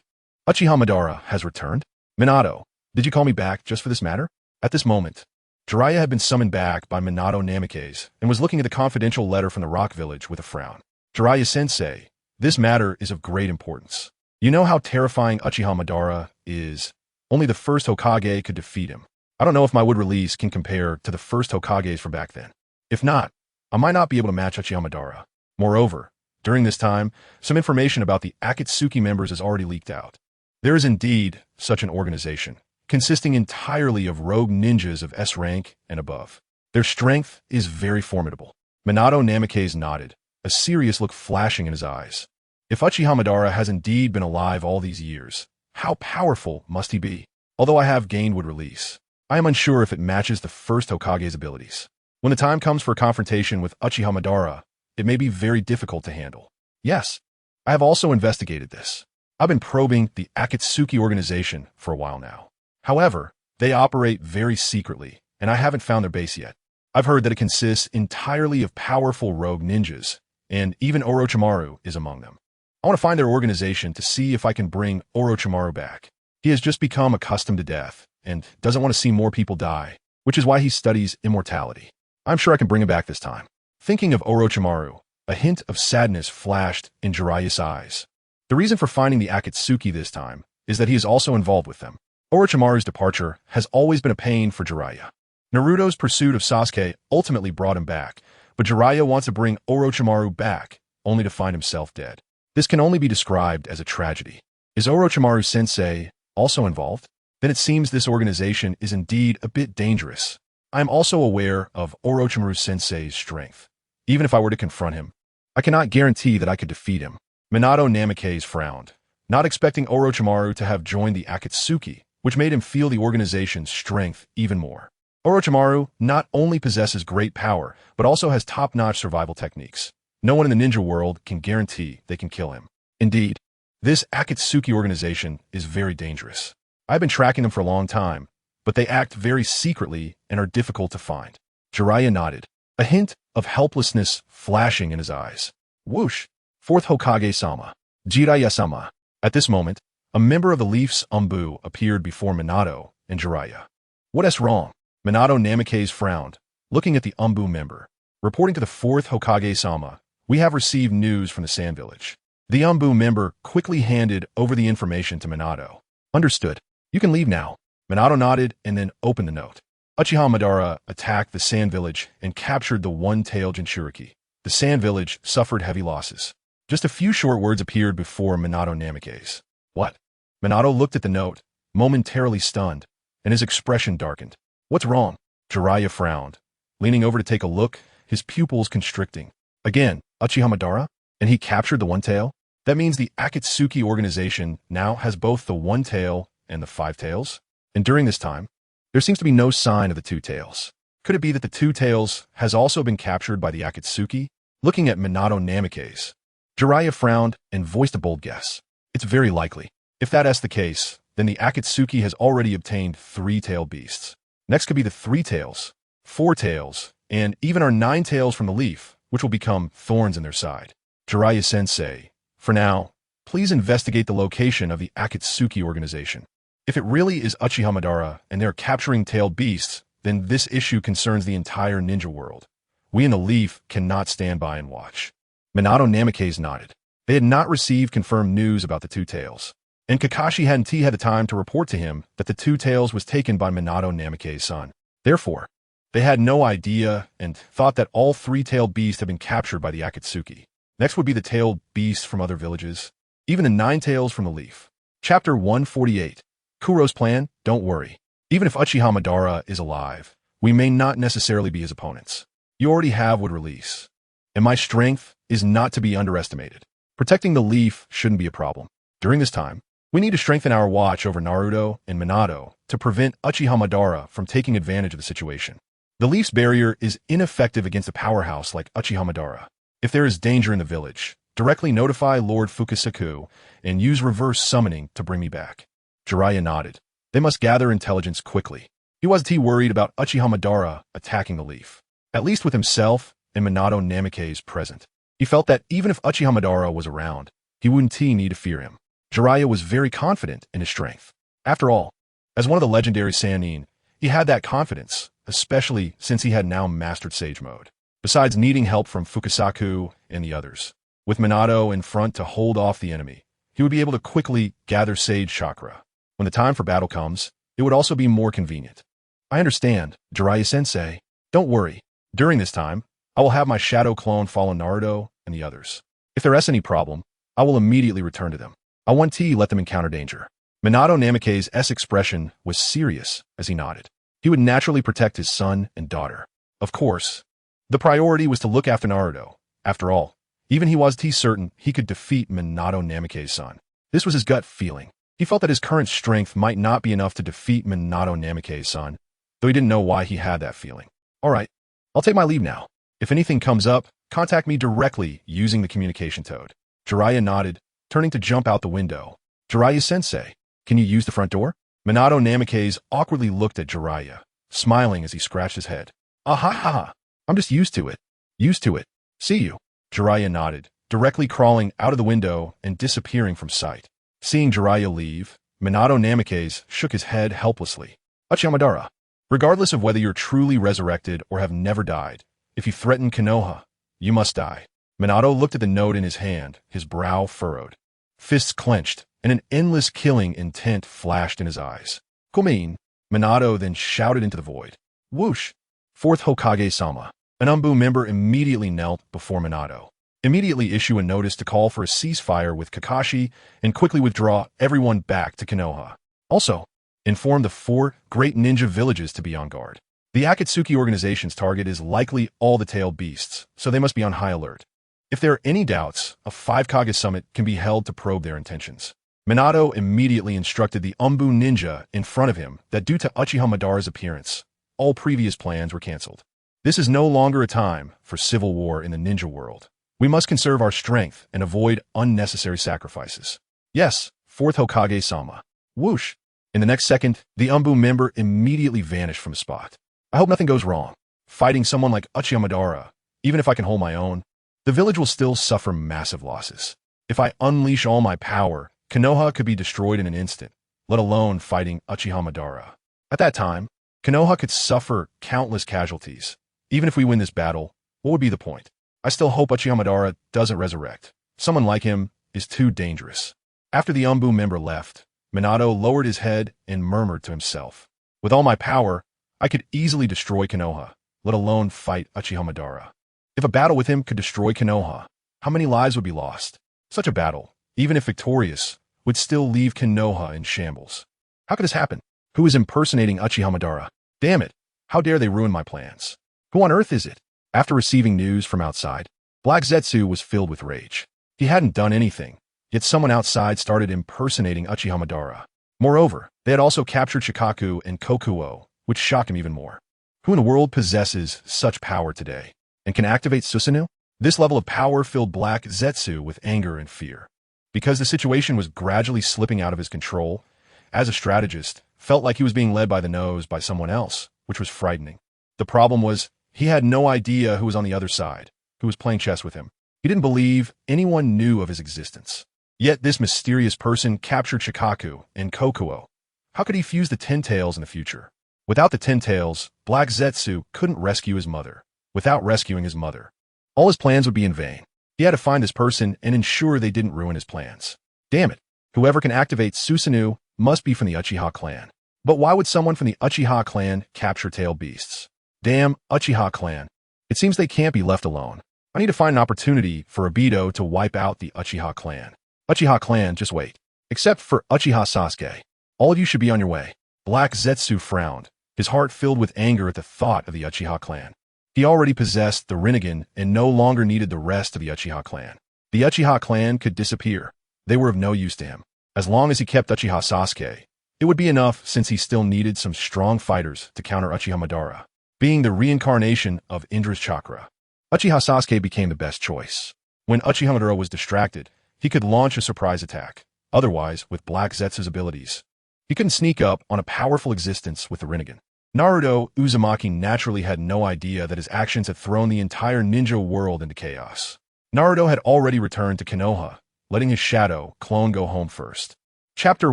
Uchiha Madara has returned? Minato, did you call me back just for this matter? At this moment, Jiraiya had been summoned back by Minato Namikaze and was looking at the confidential letter from the Rock Village with a frown. Jiraiya-sensei, this matter is of great importance. You know how terrifying Uchiha Madara is. Only the first Hokage could defeat him. I don't know if my wood release can compare to the first Hokages from back then. If not, I might not be able to match Uchiha Madara. Moreover, during this time, some information about the Akatsuki members has already leaked out. There is indeed such an organization, consisting entirely of rogue ninjas of S rank and above. Their strength is very formidable. Minato Namikaze nodded, a serious look flashing in his eyes. If Uchiha Madara has indeed been alive all these years, how powerful must he be? Although I have gained wood release, I am unsure if it matches the first Hokage's abilities. When the time comes for a confrontation with Uchiha Madara, it may be very difficult to handle. Yes, I have also investigated this. I've been probing the Akatsuki organization for a while now. However, they operate very secretly, and I haven't found their base yet. I've heard that it consists entirely of powerful rogue ninjas, and even Orochimaru is among them. I want to find their organization to see if I can bring Orochimaru back. He has just become accustomed to death and doesn't want to see more people die, which is why he studies immortality. I'm sure I can bring him back this time. Thinking of Orochimaru, a hint of sadness flashed in Jiraiya's eyes. The reason for finding the Akatsuki this time is that he is also involved with them. Orochimaru's departure has always been a pain for Jiraiya. Naruto's pursuit of Sasuke ultimately brought him back, but Jiraiya wants to bring Orochimaru back, only to find himself dead. This can only be described as a tragedy. Is Orochimaru sensei also involved? Then it seems this organization is indeed a bit dangerous. I am also aware of Orochimaru sensei's strength. Even if I were to confront him, I cannot guarantee that I could defeat him. Minato Namikaze frowned, not expecting Orochimaru to have joined the Akatsuki, which made him feel the organization's strength even more. Orochimaru not only possesses great power, but also has top-notch survival techniques. No one in the ninja world can guarantee they can kill him. Indeed, this Akatsuki organization is very dangerous. I've been tracking them for a long time, but they act very secretly and are difficult to find. Jiraiya nodded, a hint of helplessness flashing in his eyes. Whoosh! Fourth Hokage-sama, Jiraiya-sama. At this moment, a member of the Leaf's Umbu appeared before Minato and Jiraiya. What is wrong? Minato Namikaze frowned, looking at the Umbu member. Reporting to the fourth Hokage-sama, we have received news from the Sand Village. The Umbu member quickly handed over the information to Minato. Understood. You can leave now. Minato nodded and then opened the note. Uchiha Madara attacked the Sand Village and captured the one-tailed Jinchuriki. The Sand Village suffered heavy losses. Just a few short words appeared before Minato Namikaze. What? Minato looked at the note, momentarily stunned, and his expression darkened. What's wrong? Jiraiya frowned, leaning over to take a look, his pupils constricting. Again, Uchiha Madara? And he captured the One Tail? That means the Akatsuki organization now has both the One Tail and the Five Tails? And during this time, there seems to be no sign of the Two Tails. Could it be that the Two Tails has also been captured by the Akatsuki? Looking at Minato Namikaze, Jiraiya frowned and voiced a bold guess. It's very likely. If that is the case, then the Akatsuki has already obtained three-tailed beasts. Next could be the Three Tails, Four Tails, and even our Nine Tails from the leaf, which will become thorns in their side. Jiraiya-sensei, for now, please investigate the location of the Akatsuki organization. If it really is Uchiha Madara and they're capturing tailed beasts, then this issue concerns the entire ninja world. We in the leaf cannot stand by and watch. Minato Namikaze nodded. They had not received confirmed news about the Two Tails, and Kakashi hadn't had the time to report to him that the Two Tails was taken by Minato Namikaze's son. Therefore, they had no idea and thought that all three-tailed beasts had been captured by the Akatsuki. Next would be the tailed beasts from other villages, even the Nine Tails from the leaf. Chapter 148. Kuro's plan? Don't worry. Even if Uchiha Madara is alive, we may not necessarily be his opponents. You already have would release. And my strength is not to be underestimated. Protecting the leaf shouldn't be a problem. During this time, we need to strengthen our watch over Naruto and Minato to prevent Uchiha Madara from taking advantage of the situation. The leaf's barrier is ineffective against a powerhouse like Uchiha Madara. If there is danger in the village, directly notify Lord Fukusaku and use reverse summoning to bring me back. Jiraiya nodded. They must gather intelligence quickly. He wasn't worried about Uchiha Madara attacking the leaf. At least with himself and Minato Namikaze present. He felt that even if Uchiha Madara was around, he wouldn't need to fear him. Jiraiya was very confident in his strength. After all, as one of the legendary Sannin, he had that confidence, especially since he had now mastered Sage Mode. Besides needing help from Fukusaku and the others, with Minato in front to hold off the enemy, he would be able to quickly gather Sage Chakra. When the time for battle comes, it would also be more convenient. I understand, Jiraiya-sensei. Don't worry. During this time, I will have my shadow clone follow Naruto and the others. If there is any problem, I will immediately return to them. I won't let them encounter danger. Minato Namikaze's expression was serious as he nodded. He would naturally protect his son and daughter. Of course, the priority was to look after Naruto. After all, even he was certain he could defeat Minato Namikaze's son. This was his gut feeling. He felt that his current strength might not be enough to defeat Minato Namikaze's son, though he didn't know why he had that feeling. All right, I'll take my leave now. If anything comes up, contact me directly using the communication toad. Jiraiya nodded, turning to jump out the window. Jiraiya-sensei, can you use the front door? Minato Namikaze awkwardly looked at Jiraiya, smiling as he scratched his head. Ah, I'm just used to it. Used to it. See you. Jiraiya nodded, directly crawling out of the window and disappearing from sight. Seeing Jiraiya leave, Minato Namikaze shook his head helplessly. Uchiha Madara, regardless of whether you're truly resurrected or have never died, if you threaten Konoha, you must die. Minato looked at the note in his hand, his brow furrowed. Fists clenched, and an endless killing intent flashed in his eyes. Kumin, Minato then shouted into the void. Whoosh! Fourth Hokage-sama. An Umbu member immediately knelt before Minato. Immediately issue a notice to call for a ceasefire with Kakashi and quickly withdraw everyone back to Konoha. Also, inform the 4 great ninja villages to be on guard. The Akatsuki organization's target is likely all the tailed beasts, so they must be on high alert. If there are any doubts, a 5-Kage summit can be held to probe their intentions. Minato immediately instructed the Umbu ninja in front of him that due to Uchiha Madara's appearance, all previous plans were cancelled. This is no longer a time for civil war in the ninja world. We must conserve our strength and avoid unnecessary sacrifices. Yes, 4th Hokage-sama. Whoosh! In the next second, the Umbu member immediately vanished from his spot. I hope nothing goes wrong. Fighting someone like Uchiha Madara, even if I can hold my own, the village will still suffer massive losses. If I unleash all my power, Konoha could be destroyed in an instant, let alone fighting Uchiha Madara. At that time, Konoha could suffer countless casualties. Even if we win this battle, what would be the point? I still hope Uchiha Madara doesn't resurrect. Someone like him is too dangerous. After the Umbu member left, Minato lowered his head and murmured to himself. With all my power, I could easily destroy Konoha, let alone fight Uchiha Madara. If a battle with him could destroy Konoha, how many lives would be lost? Such a battle, even if victorious, would still leave Konoha in shambles. How could this happen? Who is impersonating Uchiha Madara? Damn it! How dare they ruin my plans? Who on earth is it? After receiving news from outside, Black Zetsu was filled with rage. He hadn't done anything, yet someone outside started impersonating Uchiha Madara. Moreover, they had also captured Shikaku and Kokuo, which shocked him even more. Who in the world possesses such power today, and can activate Susanoo? This level of power filled Black Zetsu with anger and fear. Because the situation was gradually slipping out of his control, as a strategist, felt like he was being led by the nose by someone else, which was frightening. The problem was, he had no idea who was on the other side, who was playing chess with him. He didn't believe anyone knew of his existence. Yet this mysterious person captured Shikaku and Kokuo. How could he fuse the 10 tails in the future? Without the 10 tails, Black Zetsu couldn't rescue his mother. Without rescuing his mother, all his plans would be in vain. He had to find this person and ensure they didn't ruin his plans. Damn it, whoever can activate Susanoo must be from the Uchiha clan. But why would someone from the Uchiha clan capture tail beasts? Damn Uchiha clan. It seems they can't be left alone. I need to find an opportunity for Obito to wipe out the Uchiha clan. Uchiha clan, just wait. Except for Uchiha Sasuke. All of you should be on your way. Black Zetsu frowned, his heart filled with anger at the thought of the Uchiha clan. He already possessed the Rinnegan and no longer needed the rest of the Uchiha clan. The Uchiha clan could disappear. They were of no use to him. As long as he kept Uchiha Sasuke, it would be enough since he still needed some strong fighters to counter Uchiha Madara, being the reincarnation of Indra's chakra. Uchiha Sasuke became the best choice. When Uchiha Madara was distracted, he could launch a surprise attack. Otherwise, with Black Zetsu's abilities, he couldn't sneak up on a powerful existence with the Rinnegan. Naruto Uzumaki naturally had no idea that his actions had thrown the entire ninja world into chaos. Naruto had already returned to Konoha, letting his shadow clone go home first. Chapter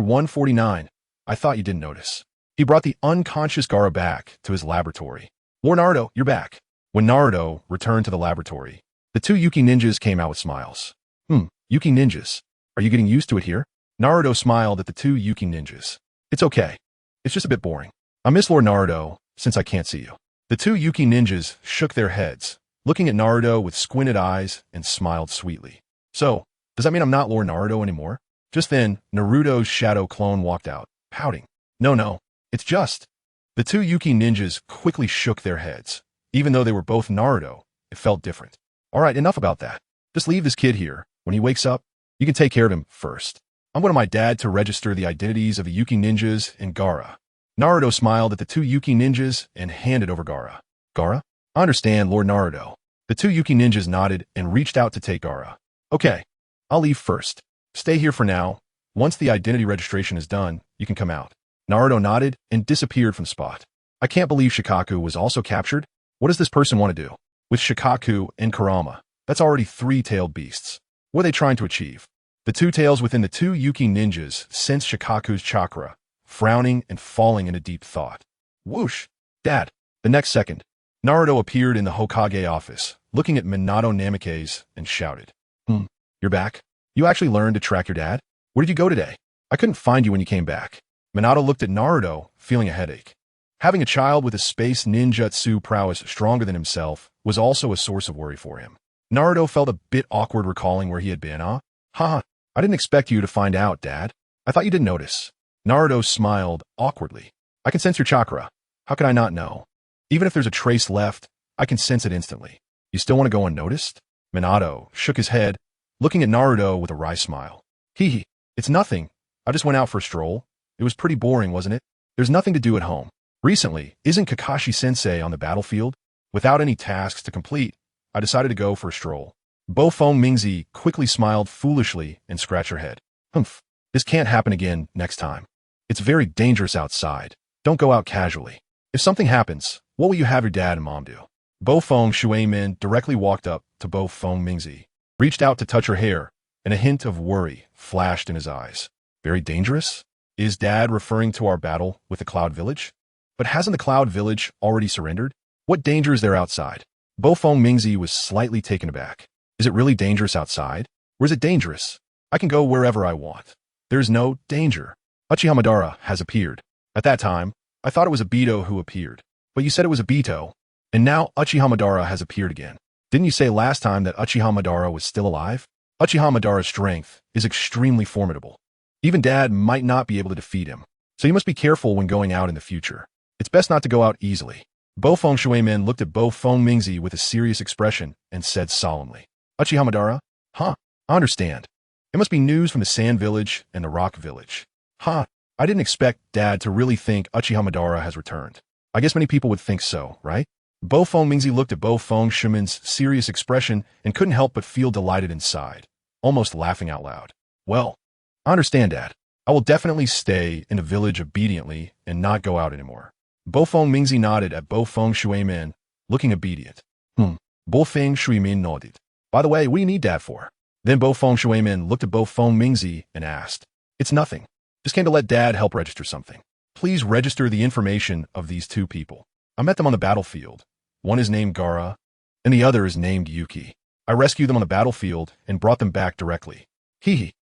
149. I thought you didn't notice. He brought the unconscious Gaara back to his laboratory. Lord Naruto, you're back. When Naruto returned to the laboratory, the two Yuki ninjas came out with smiles. Yuki ninjas. Are you getting used to it here? Naruto smiled at the two Yuki ninjas. It's okay. It's just a bit boring. I miss Lord Naruto since I can't see you. The two Yuki ninjas shook their heads, looking at Naruto with squinted eyes and smiled sweetly. So, does that mean I'm not Lord Naruto anymore? Just then, Naruto's shadow clone walked out, pouting. No, it's just. The two Yuki ninjas quickly shook their heads. Even though they were both Naruto, it felt different. All right, enough about that. Just leave this kid here. When he wakes up, you can take care of him first. I'm going to my dad to register the identities of the Yuki ninjas and Gaara. Naruto smiled at the two Yuki ninjas and handed over Gaara. Gaara? I understand, Lord Naruto. The two Yuki ninjas nodded and reached out to take Gaara. Okay, I'll leave first. Stay here for now. Once the identity registration is done, you can come out. Naruto nodded and disappeared from the spot. I can't believe Shikaku was also captured. What does this person want to do? With Shikaku and Kurama, that's already three-tailed beasts. What are they trying to achieve? The two tails within the two Yuki ninjas sensed Shikaku's chakra, frowning and falling into deep thought. Whoosh! Dad! The next second, Naruto appeared in the Hokage office, looking at Minato Namikaze, and shouted. You're back? You actually learned to track your dad? Where did you go today? I couldn't find you when you came back. Minato looked at Naruto, feeling a headache. Having a child with a space ninjutsu prowess stronger than himself was also a source of worry for him. Naruto felt a bit awkward recalling where he had been. Haha, I didn't expect you to find out, Dad. I thought you didn't notice. Naruto smiled awkwardly. I can sense your chakra. How could I not know? Even if there's a trace left, I can sense it instantly. You still want to go unnoticed? Minato shook his head, looking at Naruto with a wry smile. Hee, it's nothing. I just went out for a stroll. It was pretty boring, wasn't it? There's nothing to do at home. Recently, isn't Kakashi-sensei on the battlefield? Without any tasks to complete, I decided to go for a stroll. Bo-Fong Mingzi quickly smiled foolishly and scratched her head. This can't happen again next time. It's very dangerous outside. Don't go out casually. If something happens, what will you have your dad and mom do? Bo-Fong Shuimin directly walked up to Bo-Fong Mingzi, reached out to touch her hair, and a hint of worry flashed in his eyes. Very dangerous? Is Dad referring to our battle with the Cloud Village? But hasn't the Cloud Village already surrendered? What danger is there outside? Bo-Fong Mingzi was slightly taken aback. Is it really dangerous outside? Or is it dangerous? I can go wherever I want. There's no danger. Uchiha Madara has appeared. At that time, I thought it was Obito who appeared. But you said it was Obito. And now Uchiha Madara has appeared again. Didn't you say last time that Uchiha Madara was still alive? Uchiha Madara's strength is extremely formidable. Even Dad might not be able to defeat him. So you must be careful when going out in the future. It's best not to go out easily. Bo-Fong Shuimin looked at Bo-Fong Mingzi with a serious expression and said solemnly. Uchiha Madara? I understand. It must be news from the Sand Village and the Rock Village. I didn't expect Dad to really think Uchiha Madara has returned. I guess many people would think so, right? Bo-Fong Mingzi looked at Bo-Fong Shuimin's serious expression and couldn't help but feel delighted inside, almost laughing out loud. Well, I understand, Dad. I will definitely stay in the village obediently and not go out anymore. Bo-Fong Mingzi nodded at Bo-Fong Shuimin, looking obedient. Bo-Fong Shuimin nodded. By the way, what do you need Dad for? Then Bo-Fong Shuimin looked at Bo-Fong Mingzi and asked. It's nothing. Just came to let Dad help register something. Please register the information of these two people. I met them on the battlefield. One is named Gaara, and the other is named Yuki. I rescued them on the battlefield and brought them back directly.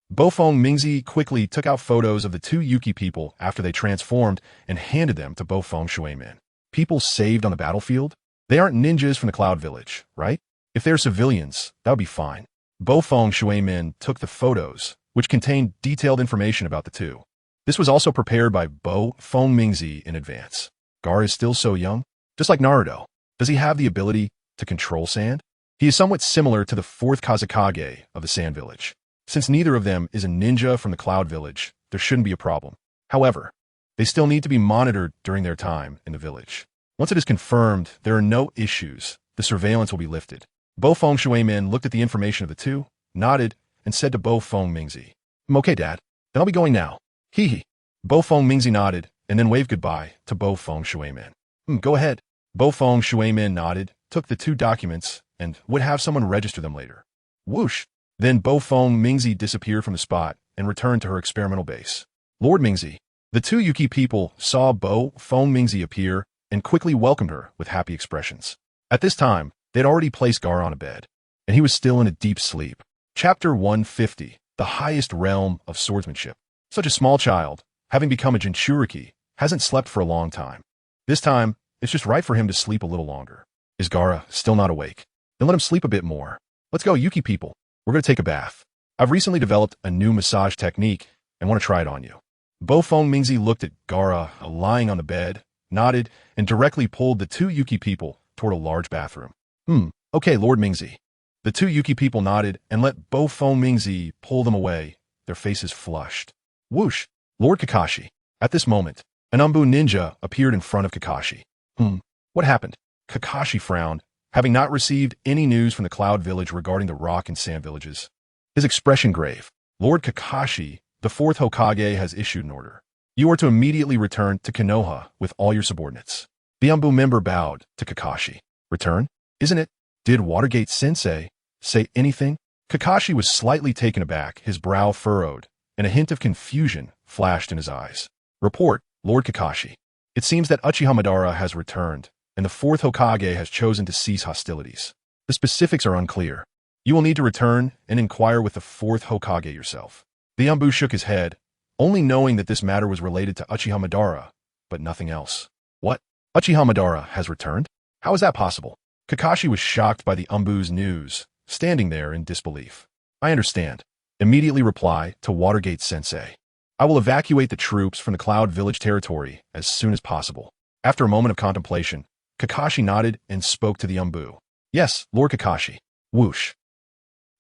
Bo-Fong Mingzi quickly took out photos of the two Yuki people after they transformed and handed them to Bo-Fong Shuimin. People saved on the battlefield? They aren't ninjas from the Cloud Village, right? If they're civilians, that would be fine. Bo-Fong Shuimin took the photos, which contained detailed information about the two. This was also prepared by withProphecy in advance. Gaara is still so young. Just like Naruto, does he have the ability to control sand? He is somewhat similar to the fourth Kazekage of the Sand Village. Since neither of them is a ninja from the Cloud Village, there shouldn't be a problem. However, they still need to be monitored during their time in the village. Once it is confirmed there are no issues, the surveillance will be lifted. withProphecy looked at the information of the two, nodded, and said to withProphecy, "Okay, Dad. Then I'll be going now." Hee hee. withProphecy nodded, and then waved goodbye to withProphecy. Go ahead. withProphecy nodded, took the two documents, and would have someone register them later. Whoosh. Then withProphecy disappeared from the spot and returned to her experimental base. Lord Mingzi. The two Yuki people saw withProphecy appear and quickly welcomed her with happy expressions. At this time, they had already placed Gaara on a bed, and he was still in a deep sleep. Chapter 150, the highest realm of swordsmanship. Such a small child, having become a Jinchuriki, hasn't slept for a long time. This time, it's just right for him to sleep a little longer. Is Gaara still not awake? Then let him sleep a bit more. Let's go, Yuki people. We're going to take a bath. I've recently developed a new massage technique and want to try it on you. withProphecy looked at Gaara lying on the bed, nodded, and directly pulled the two Yuki people toward a large bathroom. Okay, Lord Mingzi. The two Yuki people nodded and let withProphecy pull them away, their faces flushed. Whoosh! Lord Kakashi. At this moment, an Umbu ninja appeared in front of Kakashi. What happened? Kakashi frowned, having not received any news from the Cloud Village regarding the Rock and Sand Villages. His expression grave. Lord Kakashi, the fourth Hokage has issued an order. You are to immediately return to Konoha with all your subordinates. The Umbu member bowed to Kakashi. Return? Isn't it? Did Watergate-sensei say anything? Kakashi was slightly taken aback, his brow furrowed, and a hint of confusion flashed in his eyes. Report, Lord Kakashi. It seems that Uchiha Madara has returned, and the fourth Hokage has chosen to cease hostilities. The specifics are unclear. You will need to return and inquire with the fourth Hokage yourself. The Umbu shook his head, only knowing that this matter was related to Uchiha Madara, but nothing else. What? Uchiha Madara has returned? How is that possible? Kakashi was shocked by the Umbu's news, standing there in disbelief. I understand. Immediately reply to Watergate-sensei. I will evacuate the troops from the Cloud Village territory as soon as possible. After a moment of contemplation, Kakashi nodded and spoke to the Umbu. Yes, Lord Kakashi. Whoosh.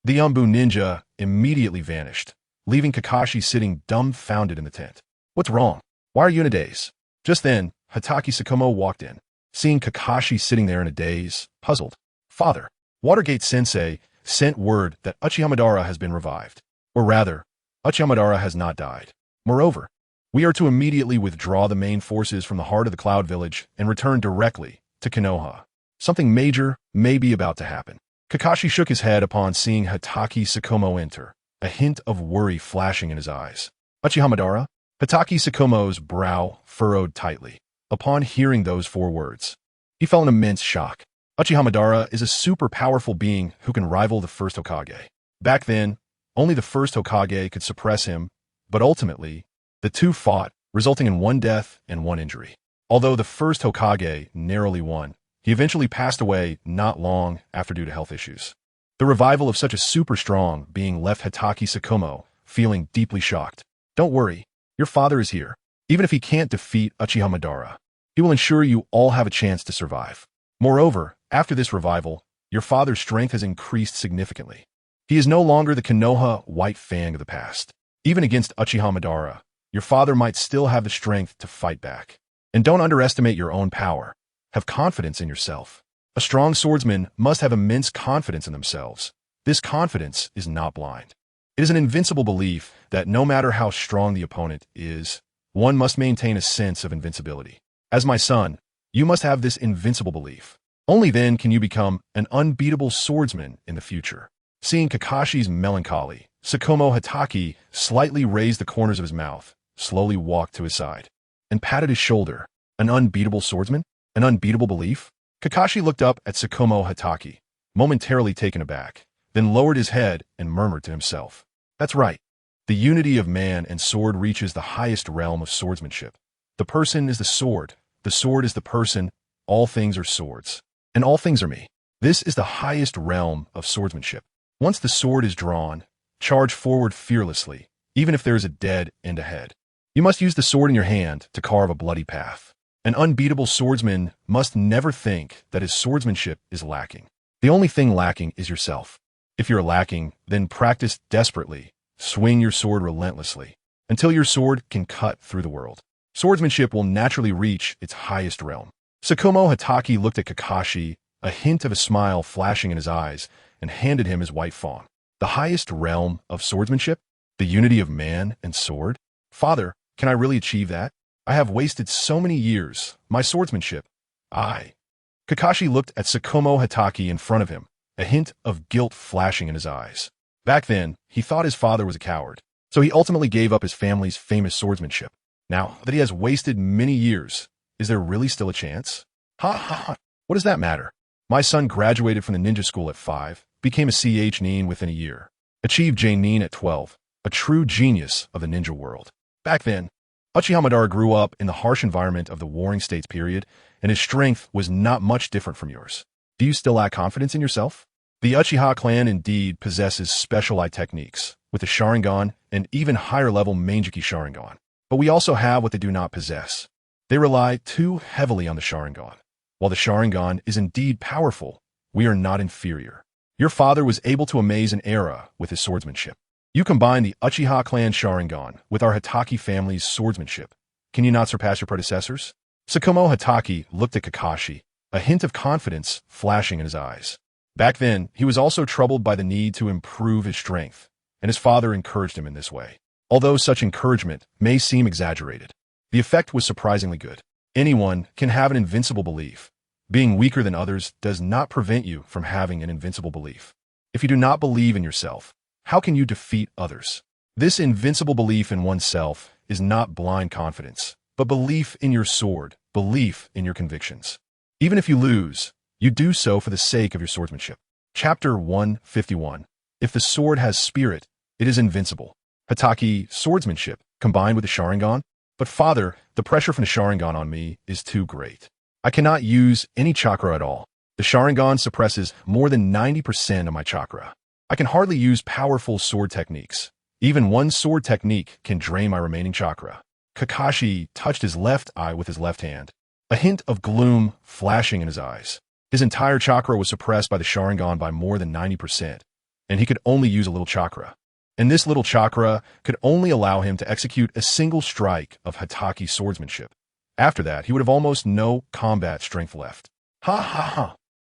The Umbu ninja immediately vanished, leaving Kakashi sitting dumbfounded in the tent. What's wrong? Why are you in a daze? Just then, Hatake Tsukumo walked in, seeing Kakashi sitting there in a daze, puzzled. Father, Watergate-sensei sent word that Uchiha Madara has been revived. Or rather, Uchiha Madara has not died. Moreover, we are to immediately withdraw the main forces from the heart of the Cloud Village and return directly to Konoha. Something major may be about to happen. Kakashi shook his head upon seeing Hatake Tsukumo enter, a hint of worry flashing in his eyes. Uchiha Madara? Hatake Tsukumo's brow furrowed tightly. Upon hearing those four words, he felt an immense shock. Uchiha Madara is a super powerful being who can rival the first Hokage. Back then, only the first Hokage could suppress him, but ultimately, the two fought, resulting in one death and one injury. Although the first Hokage narrowly won, he eventually passed away not long after due to health issues. The revival of such a super strong being left Hatake Tsukumo feeling deeply shocked. Don't worry, your father is here. Even if he can't defeat Uchiha Madara, he will ensure you all have a chance to survive. Moreover, after this revival, your father's strength has increased significantly. He is no longer the Konoha White Fang of the past. Even against Uchiha Madara, your father might still have the strength to fight back. And don't underestimate your own power. Have confidence in yourself. A strong swordsman must have immense confidence in themselves. This confidence is not blind. It is an invincible belief that no matter how strong the opponent is, one must maintain a sense of invincibility. As my son, you must have this invincible belief. Only then can you become an unbeatable swordsman in the future. Seeing Kakashi's melancholy, Tsukumo Hatake slightly raised the corners of his mouth, slowly walked to his side, and patted his shoulder. An unbeatable swordsman? An unbeatable belief? Kakashi looked up at Tsukumo Hatake, momentarily taken aback, then lowered his head and murmured to himself. That's right. The unity of man and sword reaches the highest realm of swordsmanship. The person is the sword is the person, all things are swords. And all things are me. This is the highest realm of swordsmanship. Once the sword is drawn, charge forward fearlessly, even if there is a dead end ahead. You must use the sword in your hand to carve a bloody path. An unbeatable swordsman must never think that his swordsmanship is lacking. The only thing lacking is yourself. If you're lacking, then practice desperately. Swing your sword relentlessly, until your sword can cut through the world. Swordsmanship will naturally reach its highest realm. Tsukumo Hatake looked at Kakashi, a hint of a smile flashing in his eyes, and handed him his white fawn. The highest realm of swordsmanship? The unity of man and sword? Father, can I really achieve that? I have wasted so many years. My swordsmanship. Kakashi looked at Tsukumo Hatake in front of him, a hint of guilt flashing in his eyes. Back then, he thought his father was a coward, so he ultimately gave up his family's famous swordsmanship. Now that he has wasted many years, is there really still a chance? What does that matter? My son graduated from the ninja school at 5, became a CH Nin within a year, achieved J Nin at 12, a true genius of the ninja world. Back then, Uchiha Madara grew up in the harsh environment of the Warring States period, and his strength was not much different from yours. Do you still lack confidence in yourself? The Uchiha clan indeed possesses specialized techniques, with the Sharingan and even higher-level Manjiki Sharingan. But we also have what they do not possess. They rely too heavily on the Sharingan. While the Sharingan is indeed powerful, we are not inferior. Your father was able to amaze an era with his swordsmanship. You combine the Uchiha clan Sharingan with our Hatake family's swordsmanship. Can you not surpass your predecessors? Tsukumo Hatake looked at Kakashi, a hint of confidence flashing in his eyes. Back then, he was also troubled by the need to improve his strength, and his father encouraged him in this way. Although such encouragement may seem exaggerated, the effect was surprisingly good. Anyone can have an invincible belief. Being weaker than others does not prevent you from having an invincible belief. If you do not believe in yourself, how can you defeat others? This invincible belief in oneself is not blind confidence, but belief in your sword, belief in your convictions. Even if you lose, you do so for the sake of your swordsmanship. Chapter 151. If the sword has spirit, it is invincible. Hatake swordsmanship combined with the Sharingan? But father, the pressure from the Sharingan on me is too great. I cannot use any chakra at all. The Sharingan suppresses more than 90% of my chakra. I can hardly use powerful sword techniques. Even one sword technique can drain my remaining chakra. Kakashi touched his left eye with his left hand, a hint of gloom flashing in his eyes. His entire chakra was suppressed by the Sharingan by more than 90%, and he could only use a little chakra. And this little chakra could only allow him to execute a single strike of Hatake swordsmanship. After that, he would have almost no combat strength left.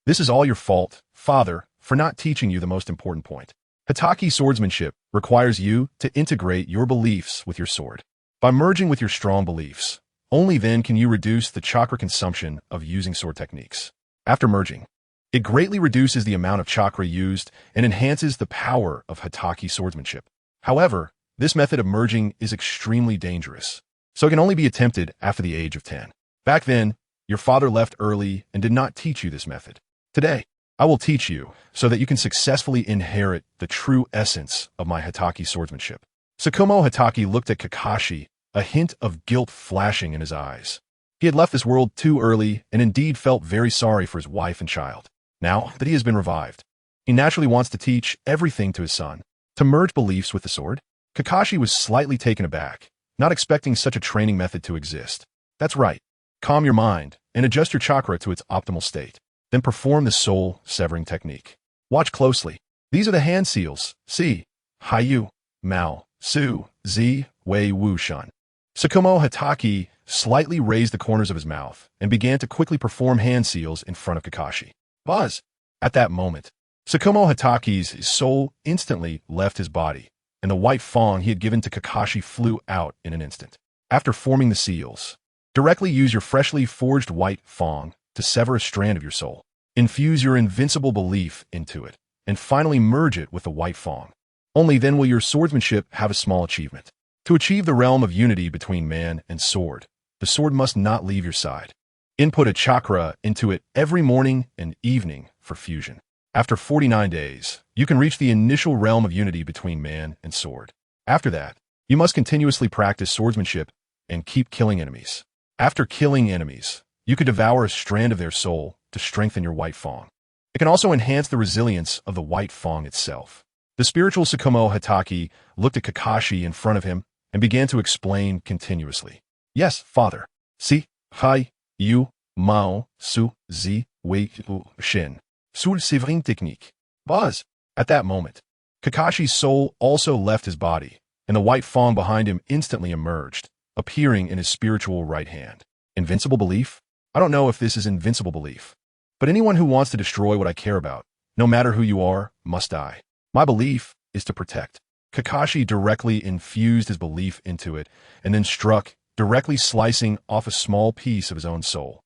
This is all your fault, father, for not teaching you the most important point. Hatake swordsmanship requires you to integrate your beliefs with your sword. By merging with your strong beliefs, only then can you reduce the chakra consumption of using sword techniques. After merging, it greatly reduces the amount of chakra used and enhances the power of Hatake swordsmanship. However, this method of merging is extremely dangerous, so it can only be attempted after the age of 10. Back then, your father left early and did not teach you this method. Today, I will teach you so that you can successfully inherit the true essence of my Hatake swordsmanship. Tsukumo Hatake looked at Kakashi, a hint of guilt flashing in his eyes. He had left this world too early and indeed felt very sorry for his wife and child. Now that he has been revived, he naturally wants to teach everything to his son. To merge beliefs with the sword? Kakashi was slightly taken aback, not expecting such a training method to exist. That's right. Calm your mind and adjust your chakra to its optimal state. Then perform the soul-severing technique. Watch closely. These are the hand seals. See. Haiyu, Mao, Su, Zi, Wei, Wu, Shun. Tsukumo Hatake slightly raised the corners of his mouth and began to quickly perform hand seals in front of Kakashi. Buzz! At that moment, Tsukumo Hatake's soul instantly left his body, and the white fang he had given to Kakashi flew out in an instant. After forming the seals, directly use your freshly forged white fang to sever a strand of your soul. Infuse your invincible belief into it, and finally merge it with the white fang. Only then will your swordsmanship have a small achievement. To achieve the realm of unity between man and sword, the sword must not leave your side. Input a chakra into it every morning and evening for fusion. After 49 days, you can reach the initial realm of unity between man and sword. After that, you must continuously practice swordsmanship and keep killing enemies. After killing enemies, you could devour a strand of their soul to strengthen your white fang. It can also enhance the resilience of the white fang itself. The spiritual Tsukumo Hatake looked at Kakashi in front of him, and began to explain continuously. Yes, father. Si, hai, yu, mao, su, zi, wei, shin. Sur Séverine technique. Buzz. At that moment, Kakashi's soul also left his body, and the white fang behind him instantly emerged, appearing in his spiritual right hand. Invincible belief? I don't know if this is invincible belief, but anyone who wants to destroy what I care about, no matter who you are, must die. My belief is to protect. Kakashi directly infused his belief into it, and then struck, directly slicing off a small piece of his own soul.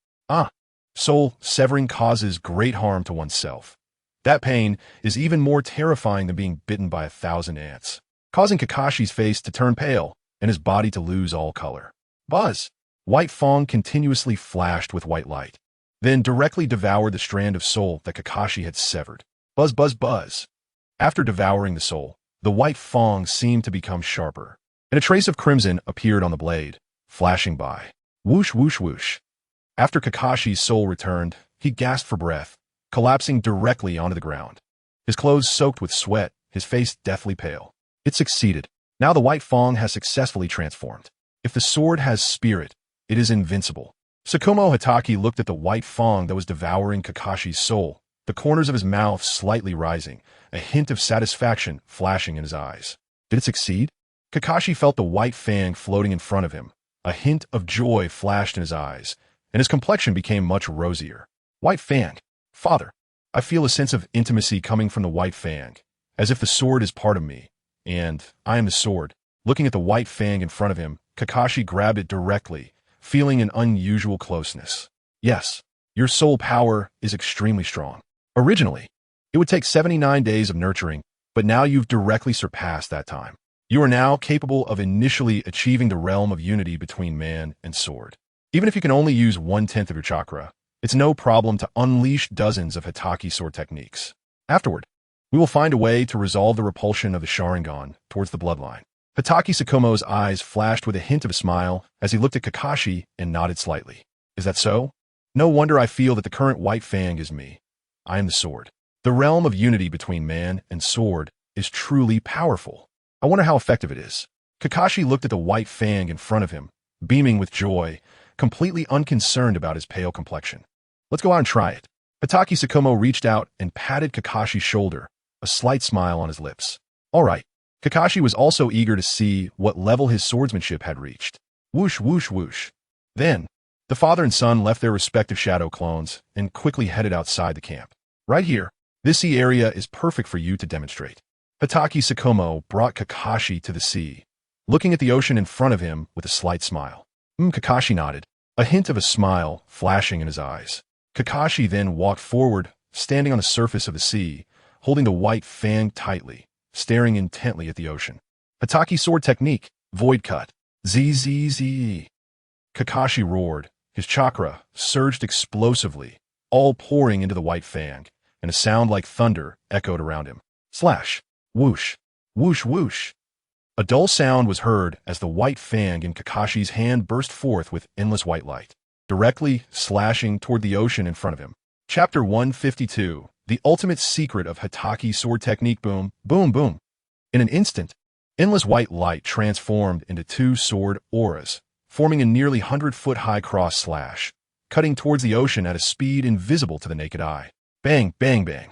Soul severing causes great harm to oneself. That pain is even more terrifying than being bitten by 1,000 ants, causing Kakashi's face to turn pale and his body to lose all color. Buzz! White fang continuously flashed with white light, then directly devoured the strand of soul that Kakashi had severed. Buzz, buzz, buzz. After devouring the soul, the white fang seemed to become sharper, and a trace of crimson appeared on the blade, flashing by. Whoosh, whoosh, whoosh. After Kakashi's soul returned, he gasped for breath, collapsing directly onto the ground. His clothes soaked with sweat, his face deathly pale. It succeeded. Now the white fang has successfully transformed. If the sword has spirit, it is invincible. Tsukumo Hatake looked at the white fang that was devouring Kakashi's soul, the corners of his mouth slightly rising, a hint of satisfaction flashing in his eyes. Did it succeed? Kakashi felt the white fang floating in front of him. A hint of joy flashed in his eyes, and his complexion became much rosier. White fang. Father, I feel a sense of intimacy coming from the white fang, as if the sword is part of me, and I am the sword. Looking at the white fang in front of him, Kakashi grabbed it directly, feeling an unusual closeness. Yes, your soul power is extremely strong. Originally, it would take 79 days of nurturing, but now you've directly surpassed that time. You are now capable of initially achieving the realm of unity between man and sword. Even if you can only use 1/10 of your chakra, it's no problem to unleash dozens of Hatake sword techniques. Afterward, we will find a way to resolve the repulsion of the Sharingan towards the bloodline. Hatake Tsukumo's eyes flashed with a hint of a smile as he looked at Kakashi and nodded slightly. Is that so? No wonder I feel that the current white fang is me. I am the sword. The realm of unity between man and sword is truly powerful. I wonder how effective it is. Kakashi looked at the white fang in front of him, beaming with joy, completely unconcerned about his pale complexion. Let's go out and try it. Hatake Tsukumo reached out and patted Kakashi's shoulder, a slight smile on his lips. All right. Kakashi was also eager to see what level his swordsmanship had reached. Whoosh, whoosh, whoosh. Then, the father and son left their respective shadow clones and quickly headed outside the camp. Right here, this sea area is perfect for you to demonstrate. Hatake Tsukumo brought Kakashi to the sea, looking at the ocean in front of him with a slight smile. Kakashi nodded, a hint of a smile flashing in his eyes. Kakashi then walked forward, standing on the surface of the sea, holding the white fang tightly, staring intently at the ocean. Hatake sword technique, void cut. ZZZ. Kakashi roared. His chakra surged explosively, all pouring into the white fang, and a sound like thunder echoed around him. Slash. Whoosh. Whoosh whoosh. A dull sound was heard as the white fang in Kakashi's hand burst forth with endless white light, directly slashing toward the ocean in front of him. Chapter 152. The ultimate secret of Hatake sword technique. Boom, boom, boom. In an instant, endless white light transformed into two sword auras, forming a nearly 100-foot-high cross slash, cutting towards the ocean at a speed invisible to the naked eye. Bang, bang, bang.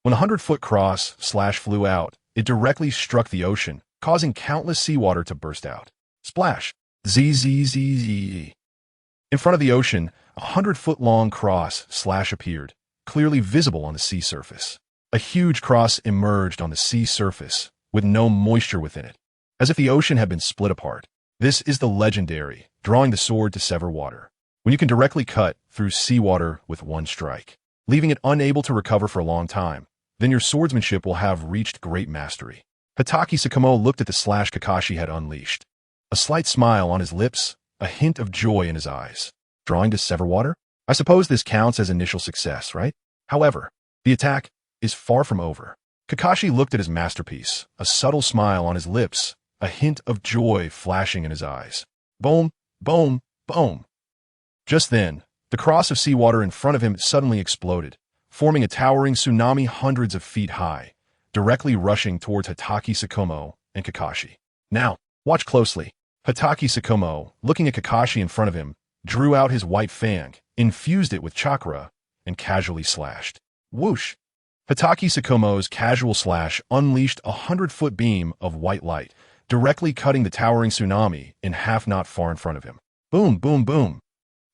When the 100-foot cross slash flew out, it directly struck the ocean, causing countless seawater to burst out. Splash. ZZZZ. In front of the ocean, a 100-foot-long cross slash appeared, clearly visible on the sea surface. A huge cross emerged on the sea surface, with no moisture within it, as if the ocean had been split apart. This is the legendary, drawing the sword to sever water, when you can directly cut through seawater with one strike, leaving it unable to recover for a long time. Then your swordsmanship will have reached great mastery. Hatake Tsukumo looked at the slash Kakashi had unleashed. A slight smile on his lips, a hint of joy in his eyes. Drawing to sever water? I suppose this counts as initial success, right? However, the attack is far from over. Kakashi looked at his masterpiece, a subtle smile on his lips, a hint of joy flashing in his eyes. Boom, boom, boom. Just then, the cross of seawater in front of him suddenly exploded, forming a towering tsunami hundreds of feet high, directly rushing towards Hatake Tsukumo and Kakashi. Now, Watch closely. Hatake Tsukumo, looking at Kakashi in front of him, drew out his white fang, infused it with chakra, and casually slashed. Whoosh! Hatake Tsukumo's casual slash unleashed 100-foot beam of white light, directly cutting the towering tsunami in half not far in front of him. Boom, boom, boom.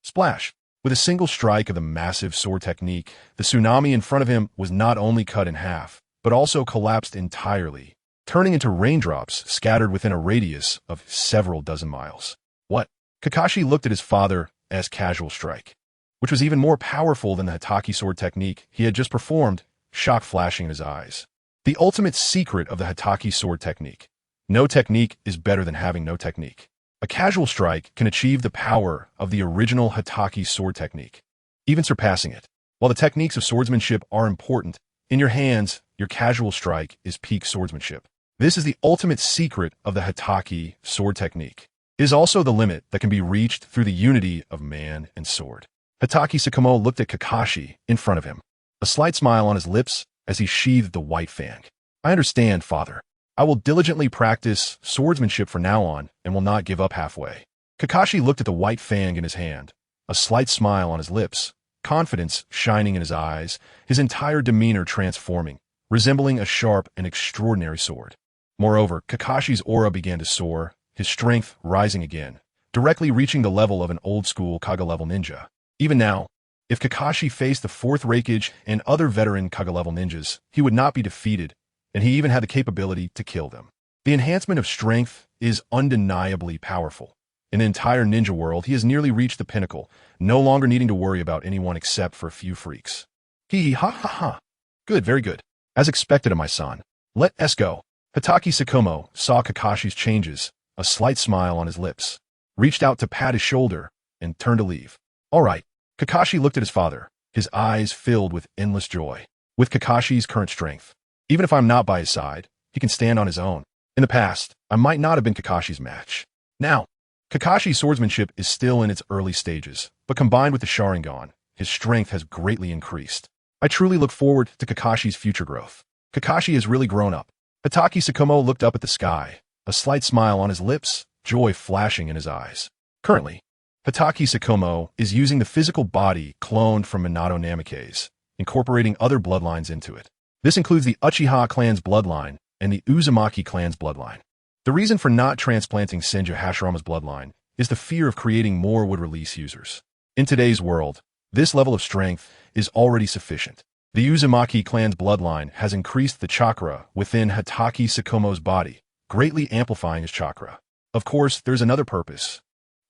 Splash! With a single strike of the massive sword technique, the tsunami in front of him was not only cut in half, but also collapsed entirely, turning into raindrops scattered within a radius of several dozen miles. What? Kakashi looked at his father's casual strike, which was even more powerful than the Hatake sword technique he had just performed, shock flashing in his eyes. The ultimate secret of the Hatake sword technique. No technique is better than having no technique. A casual strike can achieve the power of the original Hatake sword technique, even surpassing it. While the techniques of swordsmanship are important, in your hands, your casual strike is peak swordsmanship. This is the ultimate secret of the Hatake sword technique. It is also the limit that can be reached through the unity of man and sword. Hatake Tsukumo looked at Kakashi in front of him, a slight smile on his lips as he sheathed the white fang. I understand, father. I will diligently practice swordsmanship from now on and will not give up halfway. Kakashi looked at the white fang in his hand, a slight smile on his lips, confidence shining in his eyes, his entire demeanor transforming, resembling a sharp and extraordinary sword. Moreover, Kakashi's aura began to soar, his strength rising again, directly reaching the level of an old-school Kage-level ninja. Even now, if Kakashi faced the fourth Raikage and other veteran Kage-level ninjas, he would not be defeated, and he even had the capability to kill them. The enhancement of strength is undeniably powerful. In the entire ninja world, he has nearly reached the pinnacle, no longer needing to worry about anyone except for a few freaks. Hee ha ha ha. Good, very good. As expected of my son. Let's go. Hatake Tsukumo saw Kakashi's changes, a slight smile on his lips, reached out to pat his shoulder, and turned to leave. All right. Kakashi looked at his father, his eyes filled with endless joy. With Kakashi's current strength, even if I'm not by his side, he can stand on his own. In the past, I might not have been Kakashi's match. Now, Kakashi's swordsmanship is still in its early stages, but combined with the Sharingan, his strength has greatly increased. I truly look forward to Kakashi's future growth. Kakashi has really grown up. Hatake Tsukumo looked up at the sky, a slight smile on his lips, joy flashing in his eyes. Currently, Hatake Tsukumo is using the physical body cloned from Minato Namikaze, incorporating other bloodlines into it. This includes the Uchiha clan's bloodline and the Uzumaki clan's bloodline. The reason for not transplanting Senju Hashirama's bloodline is the fear of creating more would-release users. In today's world, this level of strength is already sufficient. The Uzumaki clan's bloodline has increased the chakra within Hatake Tsukumo's body, greatly amplifying his chakra. Of course, there's another purpose,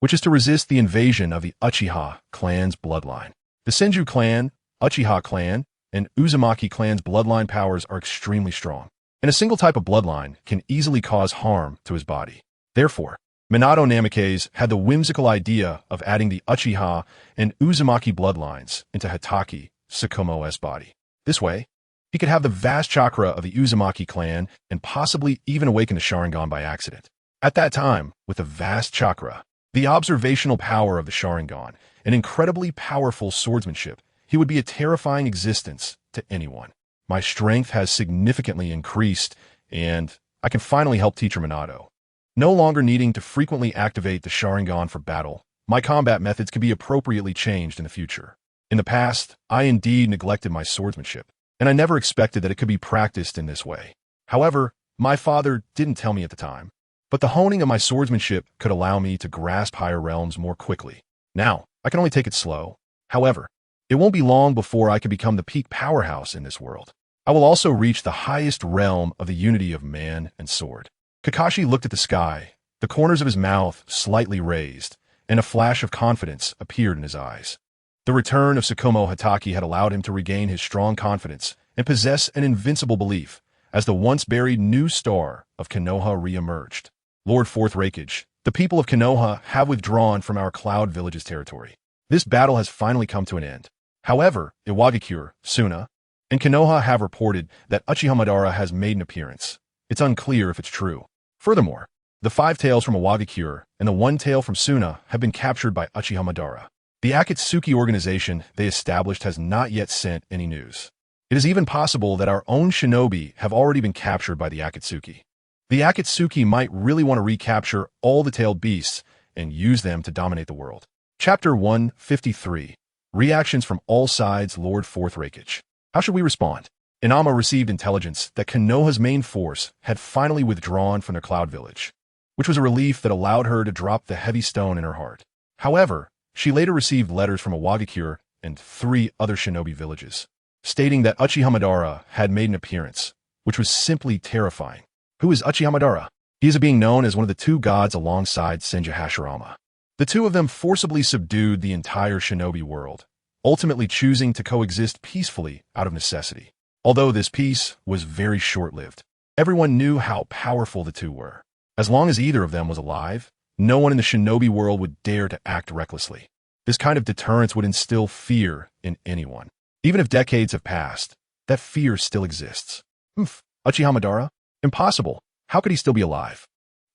which is to resist the invasion of the Uchiha clan's bloodline. The Senju clan, Uchiha clan, and Uzumaki clan's bloodline powers are extremely strong, and a single type of bloodline can easily cause harm to his body. Therefore, Minato Namikaze had the whimsical idea of adding the Uchiha and Uzumaki bloodlines into Hatake Tsukumo's body. This way, he could have the vast chakra of the Uzumaki clan and possibly even awaken the Sharingan by accident. At that time, with the vast chakra, the observational power of the Sharingan, and incredibly powerful swordsmanship, he would be a terrifying existence to anyone. My strength has significantly increased, and I can finally help Teacher Minato. No longer needing to frequently activate the Sharingan for battle, my combat methods can be appropriately changed in the future. In the past, I indeed neglected my swordsmanship, and I never expected that it could be practiced in this way. However, my father didn't tell me at the time, but the honing of my swordsmanship could allow me to grasp higher realms more quickly. Now, I can only take it slow. However, it won't be long before I can become the peak powerhouse in this world. I will also reach the highest realm of the unity of man and sword. Kakashi looked at the sky, the corners of his mouth slightly raised, and a flash of confidence appeared in his eyes. The return of Tsukumo Hatake had allowed him to regain his strong confidence and possess an invincible belief as the once-buried new star of Konoha re-emerged. Lord Fourth Raikage, the people of Konoha have withdrawn from our Cloud Village's territory. This battle has finally come to an end. However, Iwagakure, Suna, and Konoha have reported that Uchiha Madara has made an appearance. It's unclear if it's true. Furthermore, the 5 tails from Iwagakure and the 1 tail from Suna have been captured by Uchiha Madara. The Akatsuki organization they established has not yet sent any news. It is even possible that our own shinobi have already been captured by the Akatsuki. The Akatsuki might really want to recapture all the tailed beasts and use them to dominate the world. Chapter 153. Reactions from all sides. Lord Fourth Raikage. How should we respond? Inama received intelligence that Konoha's main force had finally withdrawn from their cloud village, which was a relief that allowed her to drop the heavy stone in her heart. However, she later received letters from Awagakure and 3 other shinobi villages, stating that Uchiha Madara had made an appearance, which was simply terrifying. Who is Uchiha Madara? He is a being known as one of the 2 gods alongside Senju Hashirama. The 2 of them forcibly subdued the entire shinobi world, ultimately choosing to coexist peacefully out of necessity. Although this peace was very short-lived, everyone knew how powerful the 2 were. As long as either of them was alive, no one in the shinobi world would dare to act recklessly. This kind of deterrence would instill fear in anyone. Even if decades have passed, that fear still exists. Uchiha Madara? Impossible. How could he still be alive?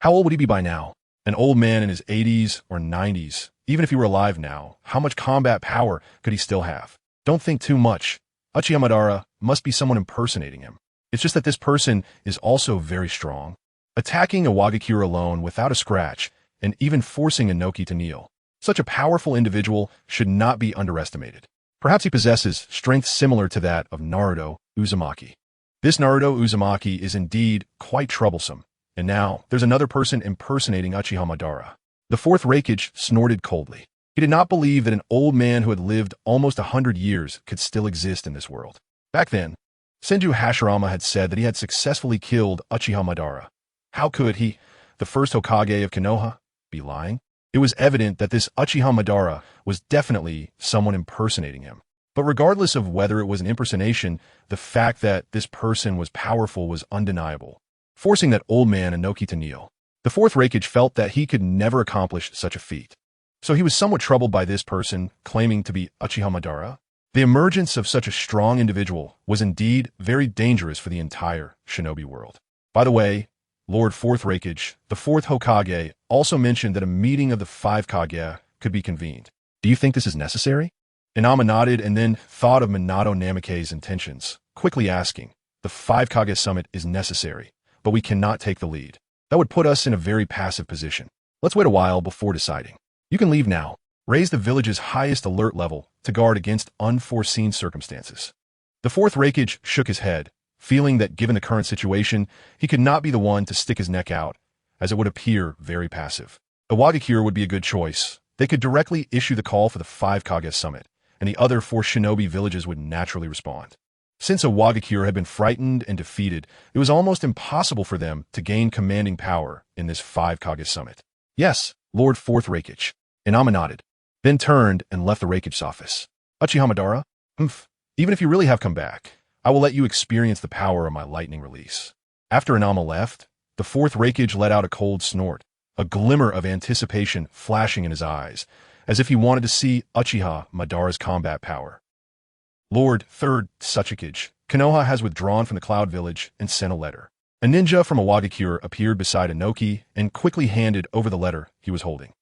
How old would he be by now? An old man in his 80s or 90s. Even if he were alive now, how much combat power could he still have? Don't think too much. Uchiha Madara must be someone impersonating him. It's just that this person is also very strong, attacking Awagakure alone without a scratch and even forcing Inoki to kneel. Such a powerful individual should not be underestimated. Perhaps he possesses strength similar to that of Naruto Uzumaki. This Naruto Uzumaki is indeed quite troublesome, and now there's another person impersonating Uchiha Madara. The Fourth Raikage snorted coldly. He did not believe that an old man who had lived almost 100 years could still exist in this world. Back then, Senju Hashirama had said that he had successfully killed Uchiha Madara. How could he, the first Hokage of Konoha, be lying? It was evident that this Uchiha Madara was definitely someone impersonating him. But regardless of whether it was an impersonation, the fact that this person was powerful was undeniable, forcing that old man Inoki to kneel. The Fourth Raikage felt that he could never accomplish such a feat. So he was somewhat troubled by this person claiming to be Uchiha Madara. The emergence of such a strong individual was indeed very dangerous for the entire shinobi world. By the way, Lord Fourth Raikage, the 4th Hokage, also mentioned that a meeting of the 5 Kage could be convened. Do you think this is necessary? Inama nodded and then thought of Minato Namikaze's intentions, quickly asking, the 5 Kage summit is necessary, but we cannot take the lead. That would put us in a very passive position. Let's wait a while before deciding. You can leave now. Raise the village's highest alert level to guard against unforeseen circumstances. The 4th Raikage shook his head, feeling that given the current situation, he could not be the one to stick his neck out, as it would appear very passive. Awagakure would be a good choice. They could directly issue the call for the 5 Kage summit, and the other 4 shinobi villages would naturally respond. Since Awagakure had been frightened and defeated, it was almost impossible for them to gain commanding power in this 5 Kage summit. Yes, Lord Fourth Raikage. Inama nodded, then turned and left the Raikage's office. Uchiha Madara? Even if you really have come back, I will let you experience the power of my lightning release. After Inama left, the 4th Raikage let out a cold snort, a glimmer of anticipation flashing in his eyes, as if he wanted to see Uchiha Madara's combat power. Lord 3rd Tsuchikage, Konoha has withdrawn from the Cloud Village and sent a letter. A ninja from Awagakure appeared beside Inoki and quickly handed over the letter he was holding.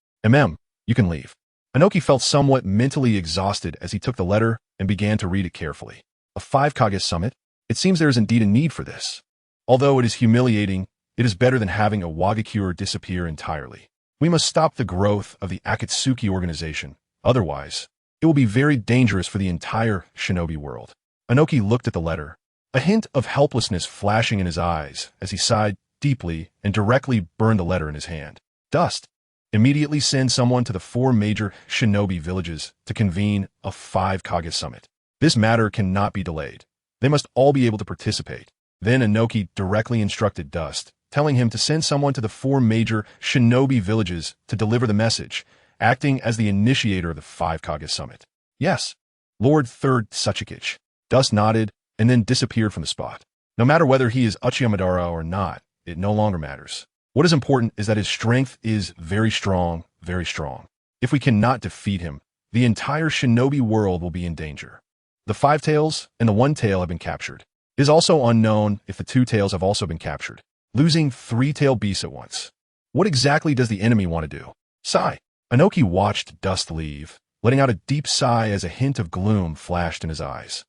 You can leave. Inoki felt somewhat mentally exhausted as he took the letter and began to read it carefully. A 5 Kage summit? It seems there is indeed a need for this. Although it is humiliating, it is better than having Awagakure disappear entirely. We must stop the growth of the Akatsuki organization. Otherwise, it will be very dangerous for the entire shinobi world. Inoki looked at the letter, a hint of helplessness flashing in his eyes as he sighed deeply and directly burned the letter in his hand. Dust. Immediately send someone to the 4 major shinobi villages to convene a 5 Kage summit. This matter cannot be delayed. They must all be able to participate. Then Inoki directly instructed Dust, telling him to send someone to the 4 major shinobi villages to deliver the message, acting as the initiator of the 5 Kage summit. Yes, Lord 3rd Tsuchikage. Dust nodded and then disappeared from the spot. No matter whether he is Uchiha Madara or not, it no longer matters. What is important is that his strength is very strong, very strong. If we cannot defeat him, the entire shinobi world will be in danger. The 5 tails and the 1 tail have been captured. It is also unknown if the 2 tails have also been captured, losing 3 tailed beasts at once. What exactly does the enemy want to do? Sigh. Inoki watched Dust leave, letting out a deep sigh as a hint of gloom flashed in his eyes.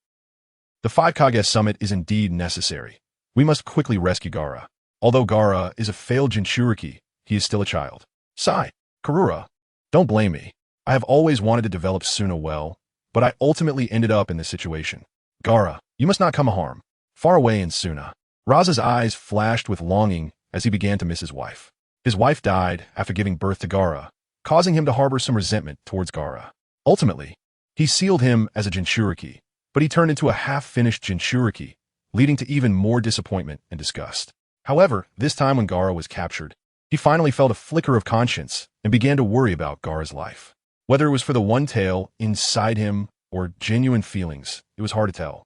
The 5 Kage summit is indeed necessary. We must quickly rescue Gaara. Although Gaara is a failed Jinchuriki, he is still a child. Sigh. Karura. Don't blame me. I have always wanted to develop Suna well, but I ultimately ended up in this situation. Gaara, you must not come harm. Far away in Suna. Raza's eyes flashed with longing as he began to miss his wife. His wife died after giving birth to Gaara, causing him to harbor some resentment towards Gaara. Ultimately, he sealed him as a Jinchuriki, but he turned into a half-finished Jinchuriki, leading to even more disappointment and disgust. However, this time when Gaara was captured, he finally felt a flicker of conscience and began to worry about Gaara's life. Whether it was for the one tale inside him or genuine feelings, it was hard to tell.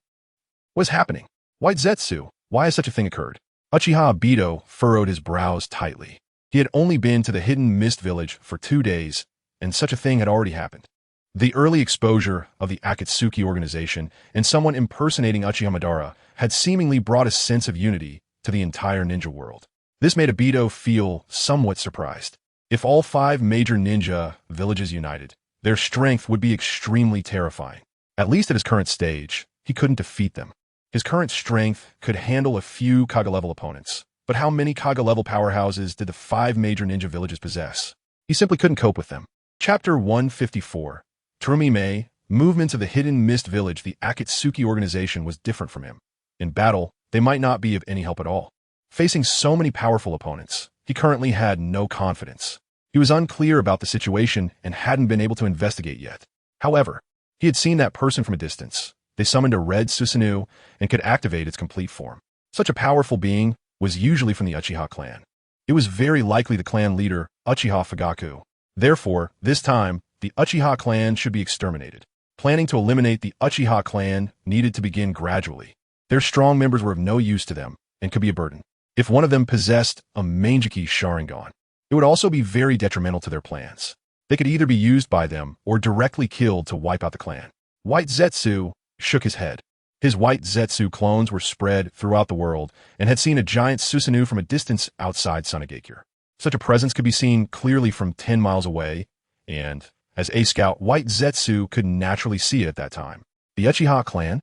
What is happening? White Zetsu, why has such a thing occurred? Uchiha Obito furrowed his brows tightly. He had only been to the Hidden Mist Village for 2 days, and such a thing had already happened. The early exposure of the Akatsuki organization and someone impersonating Uchiha Madara had seemingly brought a sense of unity to the entire ninja world. This made Obito feel somewhat surprised. If all 5 major ninja villages united, their strength would be extremely terrifying. At least at his current stage, he couldn't defeat them. His current strength could handle a few Kaga-level opponents, but how many Kaga-level powerhouses did the 5 major ninja villages possess? He simply couldn't cope with them. Chapter 154. Terumi Mei, movements of the Hidden Mist Village. The Akatsuki organization was different from him. In battle, they might not be of any help at all. Facing so many powerful opponents, he currently had no confidence. He was unclear about the situation and hadn't been able to investigate yet. However, he had seen that person from a distance. They summoned a red Susanoo and could activate its complete form. Such a powerful being was usually from the Uchiha clan. It was very likely the clan leader, Uchiha Fugaku. Therefore, this time, the Uchiha clan should be exterminated. Planning to eliminate the Uchiha clan needed to begin gradually. Their strong members were of no use to them and could be a burden. If one of them possessed a Mangeki Sharingan, it would also be very detrimental to their plans. They could either be used by them or directly killed to wipe out the clan. White Zetsu shook his head. His White Zetsu clones were spread throughout the world and had seen a giant Susanoo from a distance outside Sunagakure. Such a presence could be seen clearly from 10 miles away, and as a scout, White Zetsu could naturally see it at that time. The Uchiha clan?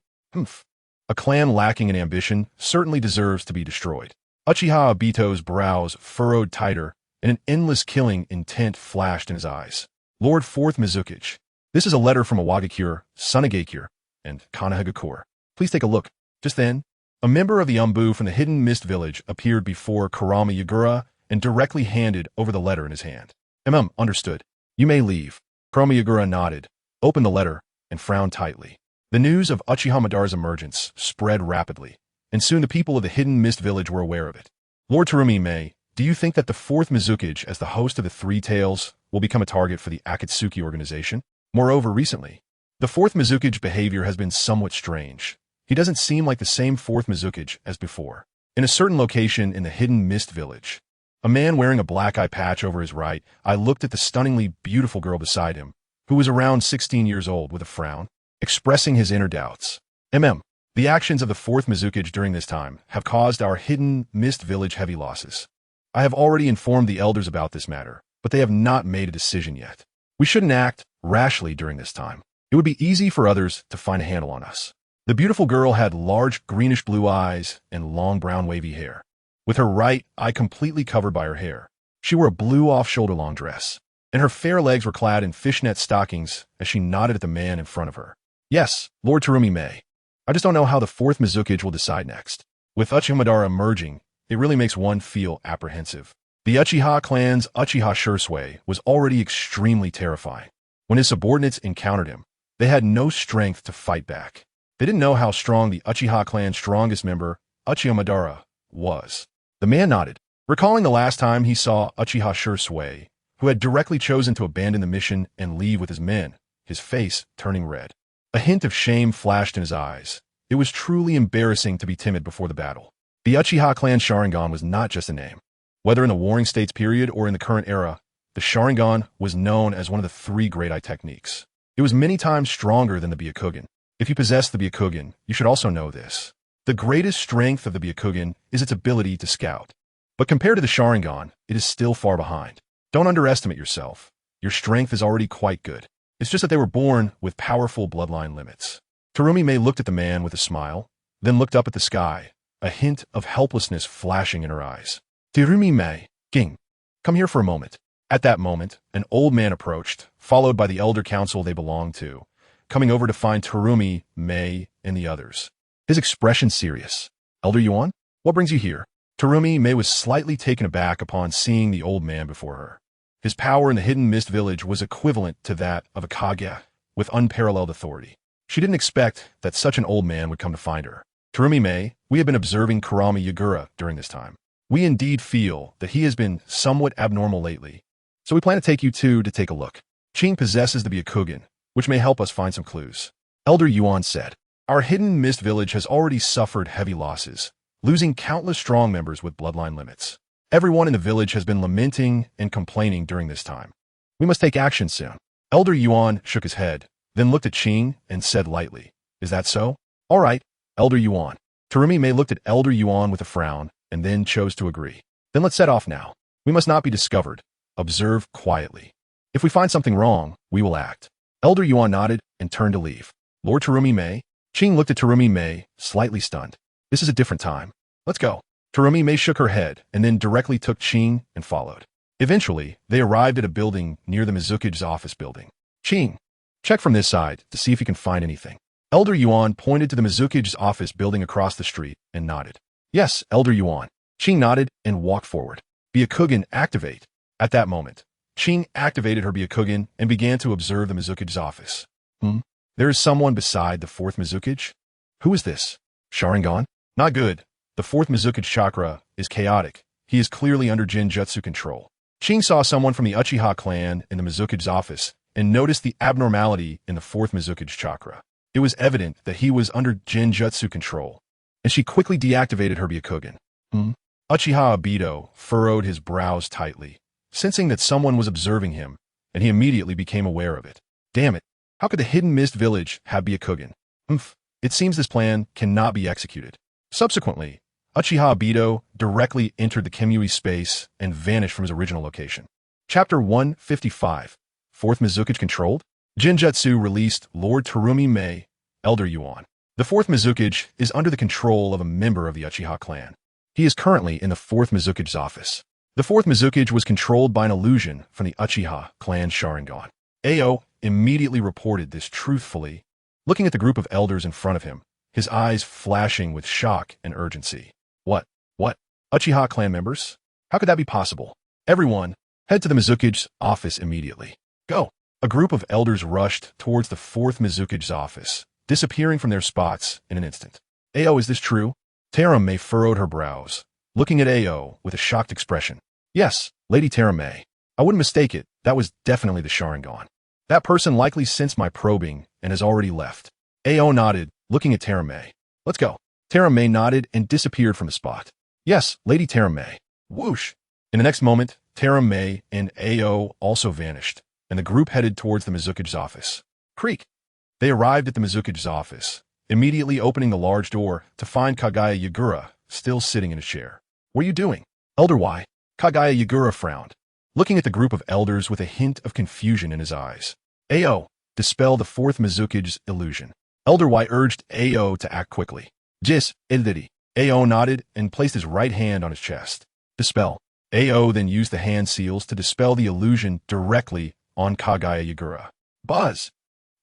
A clan lacking in ambition certainly deserves to be destroyed. Uchiha Obito's brows furrowed tighter, and an endless killing intent flashed in his eyes. Lord 4th Mizukage. This is a letter from Awagakure, Sunagakure, and Kanahagakure. Please take a look. Just then, a member of the Umbu from the Hidden Mist Village appeared before Kurama Yagura and directly handed over the letter in his hand. Understood. You may leave. Kurama Yagura nodded, opened the letter, and frowned tightly. The news of Uchiha Madara's emergence spread rapidly, and soon the people of the Hidden Mist Village were aware of it. Lord Terumi Mei, do you think that the 4th Mizukage, as the host of the 3 Tales, will become a target for the Akatsuki organization? Moreover, recently, the 4th Mizukage behavior has been somewhat strange. He doesn't seem like the same 4th Mizukage as before. In a certain location in the Hidden Mist Village, a man wearing a black eye patch over his right eye looked at the stunningly beautiful girl beside him, who was around 16 years old, with a frown, expressing his inner doubts. The actions of the 4th Mizukage during this time have caused our Hidden Mist Village heavy losses. I have already informed the elders about this matter, but they have not made a decision yet. We shouldn't act rashly during this time. It would be easy for others to find a handle on us. The beautiful girl had large greenish-blue eyes and long brown wavy hair, with her right eye completely covered by her hair. She wore a blue off-shoulder-long dress, and her fair legs were clad in fishnet stockings as she nodded at the man in front of her. Yes, Lord Terumi Mei. I just don't know how the 4th Mizukage will decide next. With Uchiha Madara emerging, it really makes one feel apprehensive. The Uchiha clan's Uchiha Shursui was already extremely terrifying. When his subordinates encountered him, they had no strength to fight back. They didn't know how strong the Uchiha clan's strongest member, Uchiha Madara, was. The man nodded, recalling the last time he saw Uchiha Shursui, who had directly chosen to abandon the mission and leave with his men, his face turning red. A hint of shame flashed in his eyes. It was truly embarrassing to be timid before the battle. The Uchiha clan Sharingan was not just a name. Whether in the Warring States period or in the current era, the Sharingan was known as one of the 3 Great Eye techniques. It was many times stronger than the Byakugan. If you possess the Byakugan, you should also know this. The greatest strength of the Byakugan is its ability to scout. But compared to the Sharingan, it is still far behind. Don't underestimate yourself. Your strength is already quite good. It's just that they were born with powerful bloodline limits. Terumi Mei looked at the man with a smile, then looked up at the sky, a hint of helplessness flashing in her eyes. Terumi Mei, King, come here for a moment. At that moment, an old man approached, followed by the elder council they belonged to, coming over to find Terumi, Mei, and the others. His expression serious. Elder Yuan, what brings you here? Terumi Mei was slightly taken aback upon seeing the old man before her. His power in the Hidden Mist Village was equivalent to that of a Kage, with unparalleled authority. She didn't expect that such an old man would come to find her. Terumi Mei, we have been observing Kurama Yagura during this time. We indeed feel that he has been somewhat abnormal lately, so we plan to take you two to take a look. Qing possesses the Byakugan, which may help us find some clues. Elder Yuan said, our Hidden Mist Village has already suffered heavy losses, losing countless strong members with bloodline limits. Everyone in the village has been lamenting and complaining during this time. We must take action soon. Elder Yuan shook his head, then looked at Qing and said lightly, is that so? All right, Elder Yuan. Terumi Mei looked at Elder Yuan with a frown, and then chose to agree. Then let's set off now. We must not be discovered. Observe quietly. If we find something wrong, we will act. Elder Yuan nodded and turned to leave. Lord Terumi Mei? Qing looked at Terumi Mei, slightly stunned. This is a different time. Let's go. Terumi Mei shook her head and then directly took Qing and followed. Eventually, they arrived at a building near the Mizuki's office building. Qing, check from this side to see if you can find anything. Elder Yuan pointed to the Mizuki's office building across the street and nodded. Yes, Elder Yuan. Qing nodded and walked forward. Byakugan, activate. At that moment, Qing activated her Byakugan and began to observe the Mizuki's office. There is someone beside the fourth Mizuki? Who is this? Sharingan? Not good. The fourth Mizuki chakra is chaotic. He is clearly under Genjutsu control. Qing saw someone from the Uchiha clan in the Mizuki's office and noticed the abnormality in the fourth Mizuki chakra. It was evident that he was under Genjutsu control, and she quickly deactivated her Byakugan. Uchiha Obito furrowed his brows tightly, sensing that someone was observing him, and he immediately became aware of it. Damn it, how could the Hidden Mist Village have Byakugan? It seems this plan cannot be executed. Subsequently, Uchiha Obito directly entered the Kimui space and vanished from his original location. Chapter 155, Fourth Mizuki Controlled? Genjutsu released Lord Terumi Mei, Elder Yuan. The fourth Mizuki is under the control of a member of the Uchiha clan. He is currently in the fourth Mizuki's office. The fourth Mizuki was controlled by an illusion from the Uchiha clan Sharingan. Ao immediately reported this truthfully, looking at the group of elders in front of him, his eyes flashing with shock and urgency. What? Uchiha clan members? How could that be possible? Everyone, head to the Mizuki's office immediately. Go. A group of elders rushed towards the fourth Mizuki's office, disappearing from their spots in an instant. Ao, is this true? Terame furrowed her brows, looking at Ao with a shocked expression. Yes, Lady Terame. I wouldn't mistake it. That was definitely the Sharingan. That person likely sensed my probing and has already left. Ao nodded, looking at Terame. Let's go. Terame nodded and disappeared from the spot. Yes, Lady Terame. Whoosh. In the next moment, Terame and Ao also vanished, and the group headed towards the Mizuki's office. Creak. They arrived at the Mizuki's office, immediately opening the large door to find Kagaya Yagura still sitting in a chair. What are you doing? Elder Y. Kagaya Yagura frowned, looking at the group of elders with a hint of confusion in his eyes. Ao, dispel the fourth Mizuki's illusion. Elder Y urged Ao to act quickly. Jis, Eldidi. Ao nodded and placed his right hand on his chest. Dispel. Ao then used the hand seals to dispel the illusion directly on Kagaya Yagura. Buzz!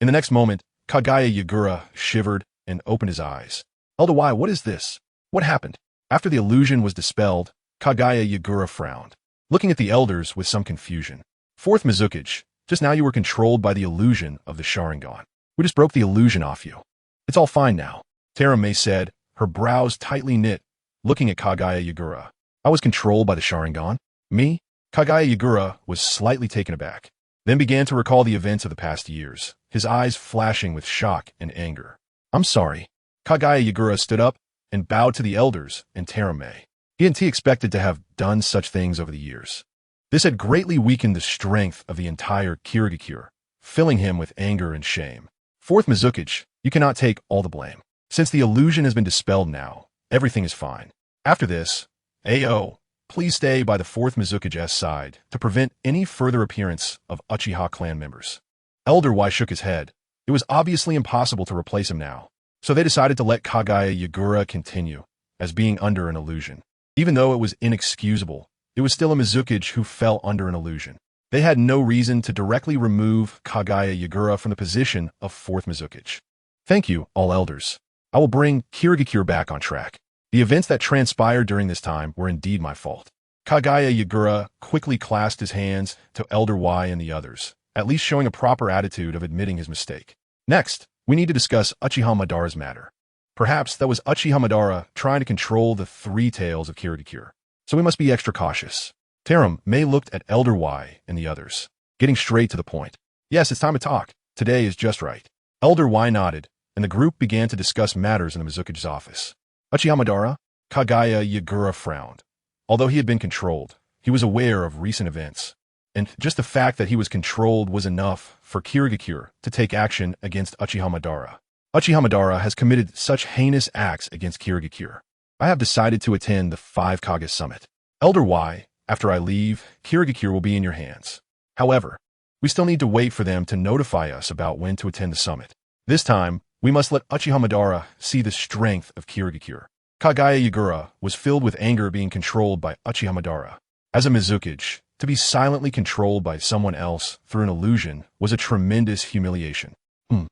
In the next moment, Kagaya Yagura shivered and opened his eyes. Elder Y, what is this? What happened? After the illusion was dispelled, Kagaya Yagura frowned, looking at the elders with some confusion. Fourth Mizuki, just now you were controlled by the illusion of the Sharingan. We just broke the illusion off you. It's all fine now, Terame said, her brows tightly knit, looking at Kagaya Yagura. I was controlled by the Sharingan? Me? Kagaya Yagura was slightly taken aback, then began to recall the events of the past years, his eyes flashing with shock and anger. I'm sorry. Kagaya Yagura stood up and bowed to the elders and Terame. He expected to have done such things over the years. This had greatly weakened the strength of the entire Kirigakure, filling him with anger and shame. Fourth Mizuki, you cannot take all the blame. Since the illusion has been dispelled now, everything is fine. After this, Ao, please stay by the fourth Mizuki's side to prevent any further appearance of Uchiha clan members. Elder Y shook his head. It was obviously impossible to replace him now, so they decided to let Kagaya Yagura continue as being under an illusion. Even though it was inexcusable, it was still a Mizukage who fell under an illusion. They had no reason to directly remove Kagaya Yagura from the position of fourth Mizukage. Thank you, all elders. I will bring KyuubiCrisis back on track. The events that transpired during this time were indeed my fault. Kagaya Yagura quickly clasped his hands to Elder Y and the others, at least showing a proper attitude of admitting his mistake. Next, we need to discuss Uchiha Madara's matter. Perhaps that was Uchiha Madara trying to control the three tails of KyuubiCrisis, so we must be extra cautious. Taram May looked at Elder Y and the others, getting straight to the point. Yes, it's time to talk. Today is just right. Elder Y nodded, and the group began to discuss matters in the Mizukage's office. Uchiha Madara? Kagaya Yagura frowned. Although he had been controlled, he was aware of recent events, and just the fact that he was controlled was enough for KyuubiCrisis to take action against Uchiha Madara. Uchiha Madara has committed such heinous acts against KyuubiCrisis. I have decided to attend the 5 Kage Summit. Elder Y, after I leave, KyuubiCrisis will be in your hands. However, we still need to wait for them to notify us about when to attend the summit. This time, we must let Uchiha Madara see the strength of KyuubiCrisis. Kagaya Yagura was filled with anger being controlled by Uchiha Madara. As a Mizukage, to be silently controlled by someone else through an illusion was a tremendous humiliation. I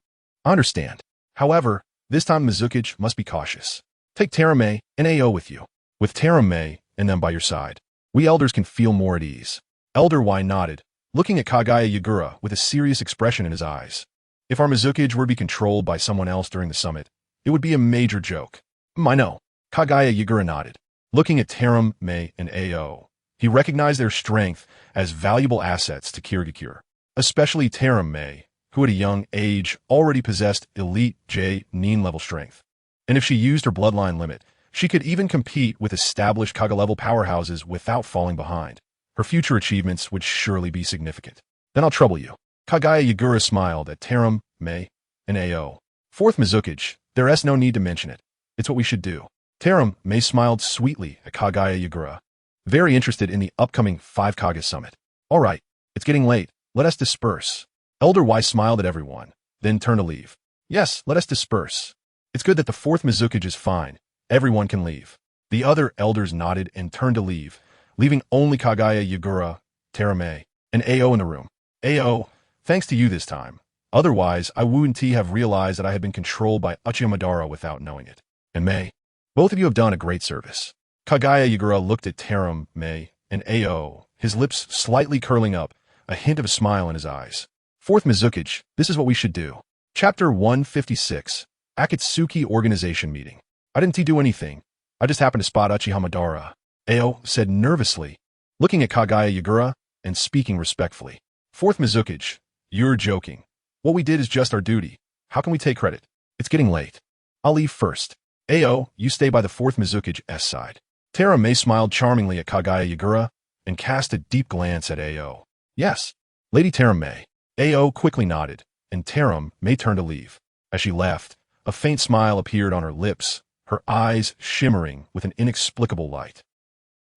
understand. However, this time Mizukage must be cautious. Take Terame and AO with you. With Terame and them by your side, we elders can feel more at ease. Elder Y nodded, looking at Kagaya Yagura with a serious expression in his eyes. If our Mizukage were to be controlled by someone else during the summit, it would be a major joke. I know. Kagaya Yagura nodded, looking at Taram May and AO. He recognized their strength as valuable assets to KyuubiCrisis, especially Taram May, who at a young age already possessed elite J-Nin level strength. And if she used her bloodline limit, she could even compete with established Kage-level powerhouses without falling behind. Her future achievements would surely be significant. Then I'll trouble you. Kagaya Yagura smiled at Taram, May, and AO. Fourth Mizukage, there is no need to mention it. It's what we should do. Taram May smiled sweetly at Kagaya Yagura, very interested in the upcoming 5 Kage Summit. All right, it's getting late. Let us disperse. Elder Y smiled at everyone, then turned to leave. Yes, let us disperse. It's good that the fourth Mizukage is fine. Everyone can leave. The other elders nodded and turned to leave, leaving only Kagaya Yagura, Terame, and AO in the room. AO, thanks to you this time. Otherwise, I wouldn't have realized that I had been controlled by Uchiha Madara without knowing it. And May, both of you have done a great service. Kagaya Yagura looked at Taram, May, and AO, his lips slightly curling up, a hint of a smile in his eyes. Fourth Mizukage, this is what we should do. Chapter 156, Akatsuki Organization Meeting. I didn't do anything. I just happened to spot Uchiha Madara. AO said nervously, looking at Kagaya Yagura and speaking respectfully. Fourth Mizukage, you're joking. What we did is just our duty. How can we take credit? It's getting late. I'll leave first. AO, you stay by the fourth Mizukage's side. Tara May smiled charmingly at Kagaya Yagura and cast a deep glance at AO. Yes, Lady Tara May. AO quickly nodded, and Tara May turned to leave. As she left, a faint smile appeared on her lips, her eyes shimmering with an inexplicable light.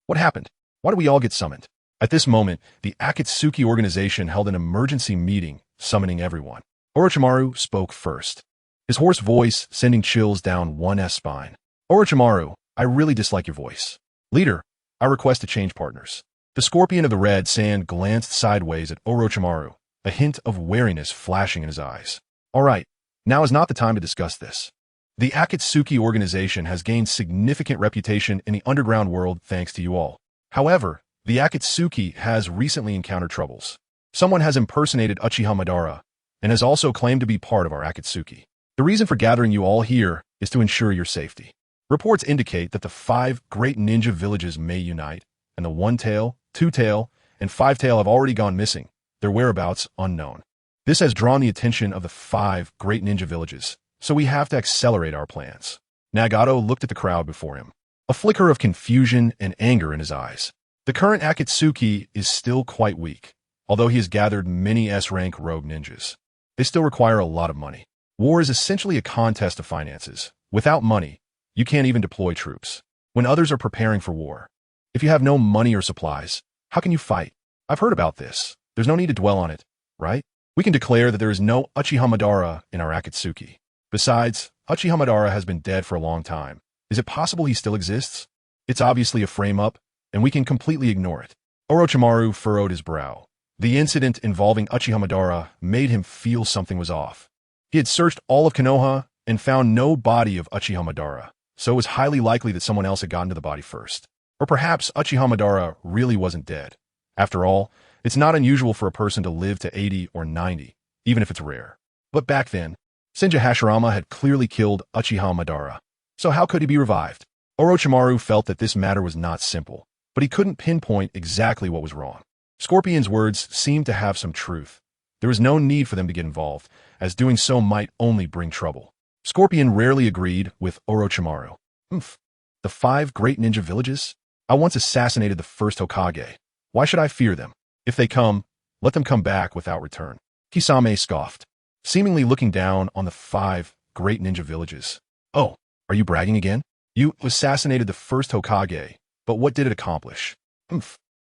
What happened? Why did we all get summoned? At this moment, the Akatsuki organization held an emergency meeting, summoning everyone. Orochimaru spoke first, his hoarse voice sending chills down one's spine. Orochimaru, I really dislike your voice. Leader, I request to change partners. The scorpion of the red sand glanced sideways at Orochimaru, a hint of wariness flashing in his eyes. All right, now is not the time to discuss this. The Akatsuki organization has gained significant reputation in the underground world thanks to you all. However, the Akatsuki has recently encountered troubles. Someone has impersonated Uchiha Madara and has also claimed to be part of our Akatsuki. The reason for gathering you all here is to ensure your safety. Reports indicate that the 5 great ninja villages may unite, and the 1-tail, 2-tail, and 5-tail have already gone missing, their whereabouts unknown. This has drawn the attention of the 5 great ninja villages, so we have to accelerate our plans. Nagato looked at the crowd before him, a flicker of confusion and anger in his eyes. The current Akatsuki is still quite weak, although he has gathered many S-rank rogue ninjas. They still require a lot of money. War is essentially a contest of finances. Without money, you can't even deploy troops. When others are preparing for war, if you have no money or supplies, how can you fight? I've heard about this. There's no need to dwell on it, right? We can declare that there is no Uchiha Madara in our Akatsuki. Besides, Uchiha Madara has been dead for a long time. Is it possible he still exists? It's obviously a frame-up, and we can completely ignore it. Orochimaru furrowed his brow. The incident involving Uchiha Madara made him feel something was off. He had searched all of Konoha and found no body of Uchiha Madara, so it was highly likely that someone else had gotten to the body first. Or perhaps Uchiha Madara really wasn't dead. After all, it's not unusual for a person to live to 80 or 90, even if it's rare. But back then, Senja Hashirama had clearly killed Uchiha Madara. So how could he be revived? Orochimaru felt that this matter was not simple, but he couldn't pinpoint exactly what was wrong. Scorpion's words seemed to have some truth. There was no need for them to get involved, as doing so might only bring trouble. Scorpion rarely agreed with Orochimaru. The 5 great ninja villages? I once assassinated the first Hokage. Why should I fear them? If they come, let them come back without return. Kisame scoffed, seemingly looking down on the 5 great ninja villages. Oh, are you bragging again? You assassinated the first Hokage, but what did it accomplish?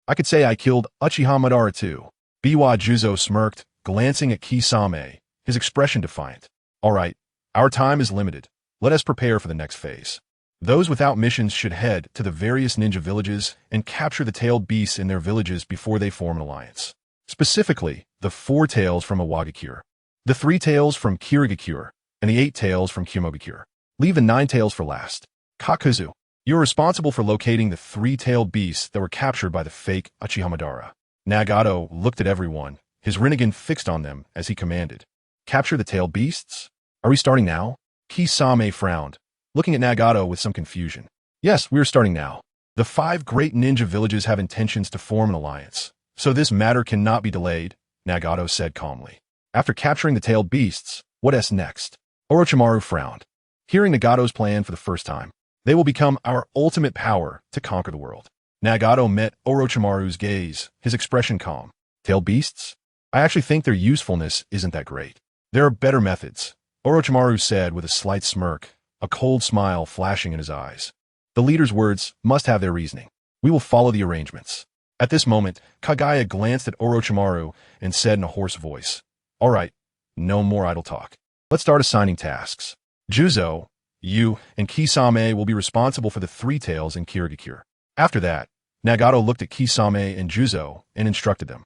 I could say I killed Uchiha Madara too. Biwa Juzo smirked, glancing at Kisame, his expression defiant. All right, our time is limited. Let us prepare for the next phase. Those without missions should head to the various ninja villages and capture the tailed beasts in their villages before they form an alliance. Specifically, the 4 tails from Iwagakure, the 3 tails from Kirigakure, and the 8 tails from Kyumogakure. Leave the 9 tails for last. Kakuzu, you are responsible for locating the 3-tailed beasts that were captured by the fake Uchiha Madara. Nagato looked at everyone, his Rinnegan fixed on them as he commanded. Capture the tailed beasts? Are we starting now? Kisame frowned, looking at Nagato with some confusion. Yes, we are starting now. The 5 great ninja villages have intentions to form an alliance, so this matter cannot be delayed, Nagato said calmly. After capturing the tailed beasts, what is next? Orochimaru frowned. Hearing Nagato's plan for the first time, they will become our ultimate power to conquer the world. Nagato met Orochimaru's gaze, his expression calm. Tailed beasts? I actually think their usefulness isn't that great. There are better methods, Orochimaru said with a slight smirk, a cold smile flashing in his eyes. The leader's words must have their reasoning. We will follow the arrangements. At this moment, Kagaya glanced at Orochimaru and said in a hoarse voice, All right, no more idle talk. Let's start assigning tasks. Juzo, you, and Kisame will be responsible for the 3 tails in Kirigakure. After that, Nagato looked at Kisame and Juzo and instructed them.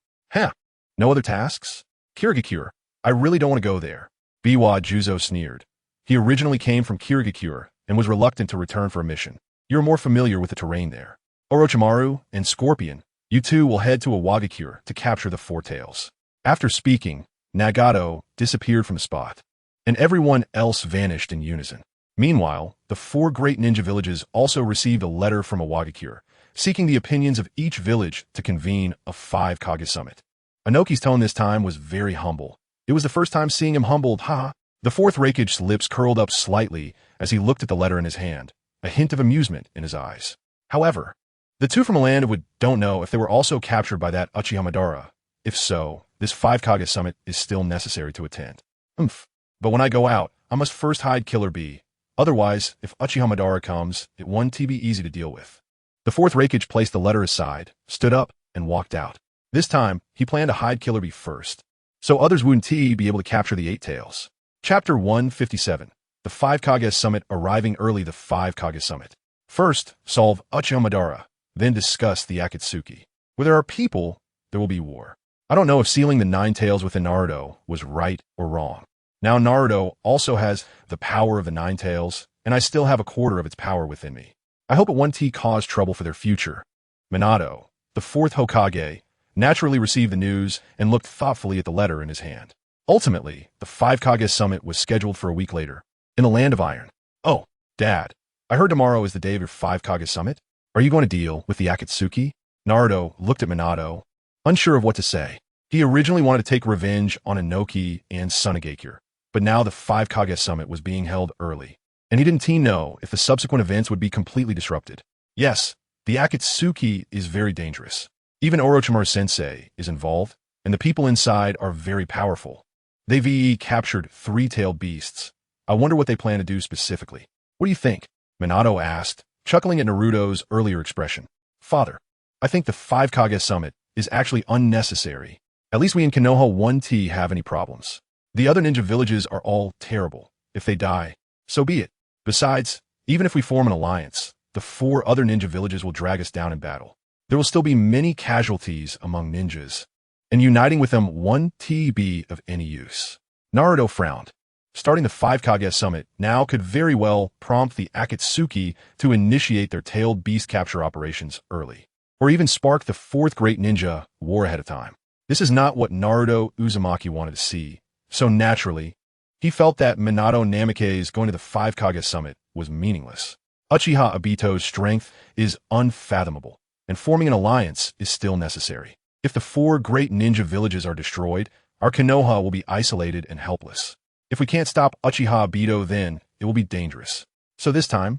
No other tasks? Kirigakure, I really don't want to go there. Biwa Juzo sneered. He originally came from Kirigakure and was reluctant to return for a mission. You're more familiar with the terrain there. Orochimaru and Scorpion, you two will head to Iwagakure to capture the 4 tails. After speaking, Nagato disappeared from the spot, and everyone else vanished in unison. Meanwhile, the 4 great ninja villages also received a letter from Iwagakure, seeking the opinions of each village to convene a 5 Kage summit. Inoki's tone this time was very humble. It was the first time seeing him humbled, The 4th Raikage's lips curled up slightly as he looked at the letter in his hand, a hint of amusement in his eyes. However, the 2 from a land of wood don't know if they were also captured by that Uchiha Madara. If so, this 5 Kage summit is still necessary to attend. But when I go out, I must first hide Killer Bee. Otherwise, if Uchiha Madara comes, it won't be easy to deal with. The 4th Raikage placed the letter aside, stood up, and walked out. This time, he planned to hide Killer Bee first, so others wouldn't be able to capture the 8 tails. Chapter 157. The 5 Kage Summit arriving early. The 5 Kage Summit. First, solve Uchiha Madara, then discuss the Akatsuki. Where there are people, there will be war. I don't know if sealing the 9 tails within Naruto was right or wrong. Now Naruto also has the power of the 9 tails, and I still have a quarter of its power within me. I hope it won't cause trouble for their future. Minato, the 4th Hokage, naturally received the news and looked thoughtfully at the letter in his hand. Ultimately, the 5 Kage Summit was scheduled for a week later, in the Land of Iron. Oh, Dad, I heard tomorrow is the day of your 5 Kage Summit. Are you going to deal with the Akatsuki? Naruto looked at Minato, unsure of what to say. He originally wanted to take revenge on Inoki and Sunagakure, but now the 5 Kage Summit was being held early, and he didn't know if the subsequent events would be completely disrupted. Yes, the Akatsuki is very dangerous. Even Orochimaru-sensei is involved, and the people inside are very powerful. They've captured 3-tailed beasts. I wonder what they plan to do specifically. What do you think? Minato asked, chuckling at Naruto's earlier expression. Father, I think the 5 Kage Summit is actually unnecessary. At least we in Konoha won't have any problems. The other ninja villages are all terrible. If they die, so be it. Besides, even if we form an alliance, the 4 other ninja villages will drag us down in battle. There will still be many casualties among ninjas, and uniting with them won't be of any use. Naruto frowned. Starting the 5 Kage summit now could very well prompt the Akatsuki to initiate their tailed beast capture operations early, or even spark the 4th Great Ninja War ahead of time. This is not what Naruto Uzumaki wanted to see, so naturally, he felt that Minato Namikaze going to the 5 Kage summit was meaningless. Uchiha Obito's strength is unfathomable, and forming an alliance is still necessary. If the 4 great ninja villages are destroyed, our Konoha will be isolated and helpless. If we can't stop Uchiha Obito, then it will be dangerous. So this time,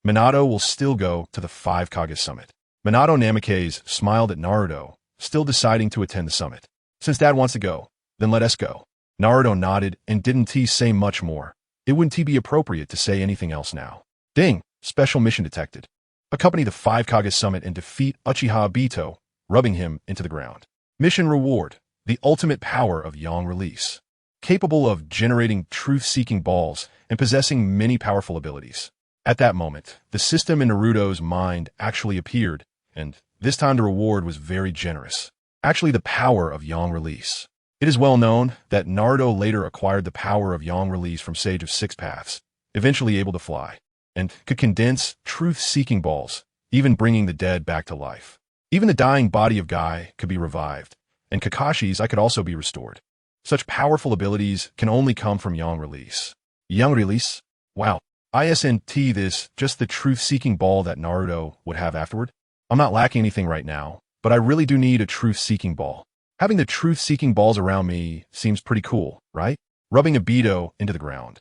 Minato will still go to the 5 Kage summit. Minato Namikaze smiled at Naruto, still deciding to attend the summit. Since Dad wants to go, then let us go. Naruto nodded and didn't say much more. It wouldn't be appropriate to say anything else now. Ding! Special mission detected. Accompany the 5 Kage summit and defeat Uchiha Obito, rubbing him into the ground. Mission reward: the ultimate power of Yang release. Capable of generating truth-seeking balls and possessing many powerful abilities. At that moment, the system in Naruto's mind actually appeared, and this time the reward was very generous. Actually, the power of Yang release. It is well known that Naruto later acquired the power of Yang release from Sage of 6 Paths, eventually able to fly, and could condense truth-seeking balls, even bringing the dead back to life. Even the dying body of Guy could be revived, and Kakashi's eye could also be restored. Such powerful abilities can only come from Yang release. Yang release? Wow. Isn't this just the truth-seeking ball that Naruto would have afterward? I'm not lacking anything right now, but I really do need a truth-seeking ball. Having the truth-seeking balls around me seems pretty cool, right? Rubbing Obito into the ground.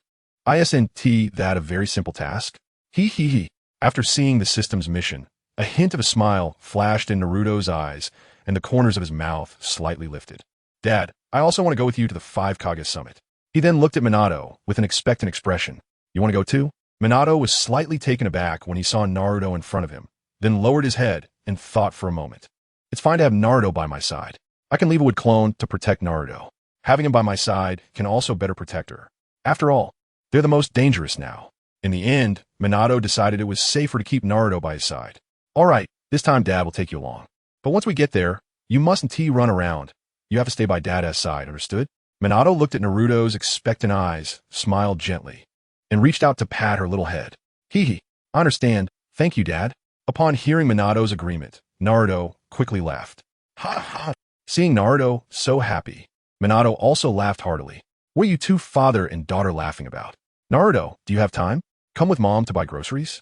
Isn't that a very simple task? He. After seeing the system's mission, a hint of a smile flashed in Naruto's eyes, and the corners of his mouth slightly lifted. Dad, I also want to go with you to the 5 Kage summit. He then looked at Minato with an expectant expression. You want to go too? Minato was slightly taken aback when he saw Naruto in front of him, then lowered his head and thought for a moment. It's fine to have Naruto by my side. I can leave a wood clone to protect Naruto. Having him by my side can also better protect her. After all, they're the most dangerous now. In the end, Minato decided it was safer to keep Naruto by his side. All right, this time Dad will take you along. But once we get there, you mustn't run around. You have to stay by Dad's side, understood? Minato looked at Naruto's expectant eyes, smiled gently, and reached out to pat her little head. I understand. Thank you, Dad. Upon hearing Minato's agreement, Naruto quickly laughed. Ha ha. Seeing Naruto so happy, Minato also laughed heartily. What are you two father and daughter laughing about? Naruto, do you have time? Come with Mom to buy groceries?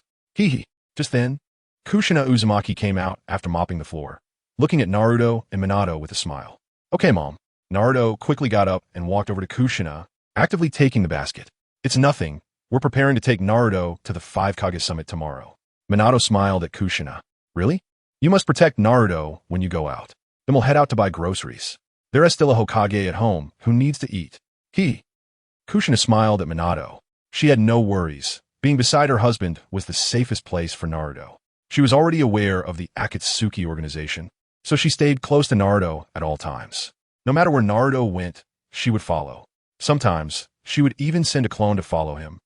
Just then, Kushina Uzumaki came out after mopping the floor, looking at Naruto and Minato with a smile. Okay, Mom. Naruto quickly got up and walked over to Kushina, actively taking the basket. It's nothing. We're preparing to take Naruto to the 5 Kage summit tomorrow. Minato smiled at Kushina. Really? You must protect Naruto when you go out. Then we'll head out to buy groceries. There is still a Hokage at home who needs to eat. Kushina smiled at Minato. She had no worries. Being beside her husband was the safest place for Naruto. She was already aware of the Akatsuki organization, so she stayed close to Naruto at all times. No matter where Naruto went, she would follow. Sometimes, she would even send a clone to follow him,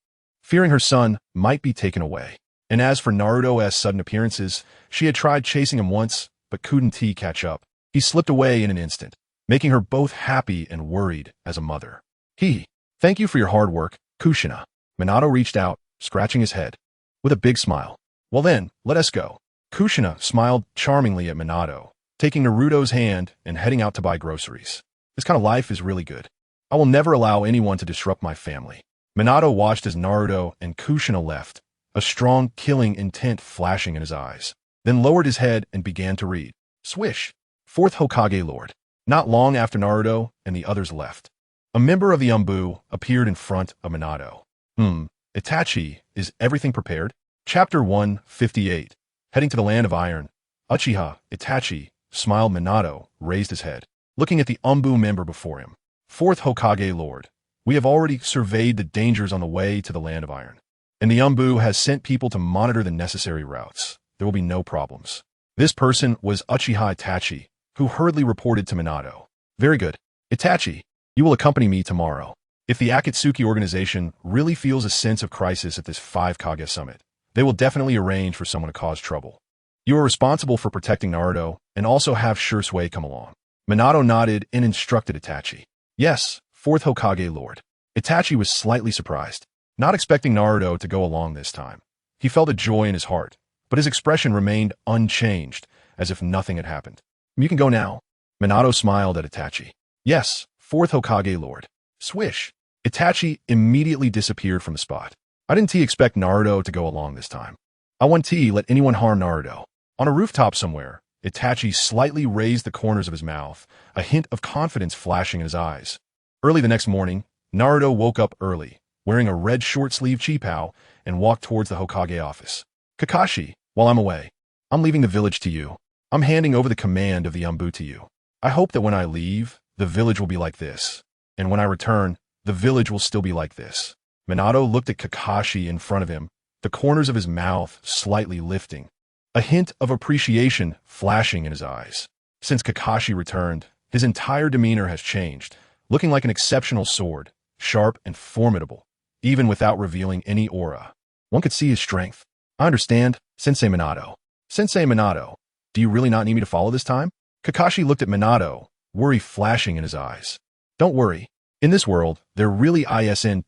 fearing her son might be taken away. And as for Naruto's sudden appearances, she had tried chasing him once, but couldn't catch up. He slipped away in an instant, making her both happy and worried as a mother. Thank you for your hard work, Kushina. Minato reached out, scratching his head, with a big smile. Well then, let us go. Kushina smiled charmingly at Minato, taking Naruto's hand and heading out to buy groceries. This kind of life is really good. I will never allow anyone to disrupt my family. Minato watched as Naruto and Kushina left, a strong killing intent flashing in his eyes, then lowered his head and began to read. Swish! 4th Hokage Lord. Not long after Naruto and the others left, a member of the Umbu appeared in front of Minato. Itachi, is everything prepared? Chapter 158. Heading to the land of iron. Uchiha, Itachi, smiled. Minato raised his head, looking at the Umbu member before him. 4th Hokage Lord, we have already surveyed the dangers on the way to the land of iron, and the Umbu has sent people to monitor the necessary routes. There will be no problems. This person was Uchiha Itachi, who hurriedly reported to Minato. Very good. Itachi, you will accompany me tomorrow. If the Akatsuki organization really feels a sense of crisis at this 5 Kage summit, They will definitely arrange for someone to cause trouble. You are responsible for protecting Naruto, and also have Shursui come along. Minato nodded and instructed Itachi. Yes, fourth Hokage Lord. Itachi was slightly surprised, not expecting Naruto to go along this time. He felt a joy in his heart, but his expression remained unchanged, as if nothing had happened. You can go now. Minato smiled at Itachi. Yes, fourth Hokage Lord. Swish. Itachi immediately disappeared from the spot. I didn't expect Naruto to go along this time. I won't let anyone harm Naruto. On a rooftop somewhere, Itachi slightly raised the corners of his mouth, a hint of confidence flashing in his eyes. Early the next morning, Naruto woke up early, wearing a red short-sleeved chipao, and walked towards the Hokage office. Kakashi, while I'm away, I'm leaving the village to you. I'm handing over the command of the Anbu to you. I hope that when I leave, the village will be like this. And when I return, the village will still be like this. Minato looked at Kakashi in front of him, the corners of his mouth slightly lifting, a hint of appreciation flashing in his eyes. Since Kakashi returned, his entire demeanor has changed, looking like an exceptional sword, sharp and formidable, even without revealing any aura. One could see his strength. I understand, Sensei Minato. Sensei Minato, do you really not need me to follow this time? Kakashi looked at Minato, worry flashing in his eyes. Don't worry. In this world, there really isn't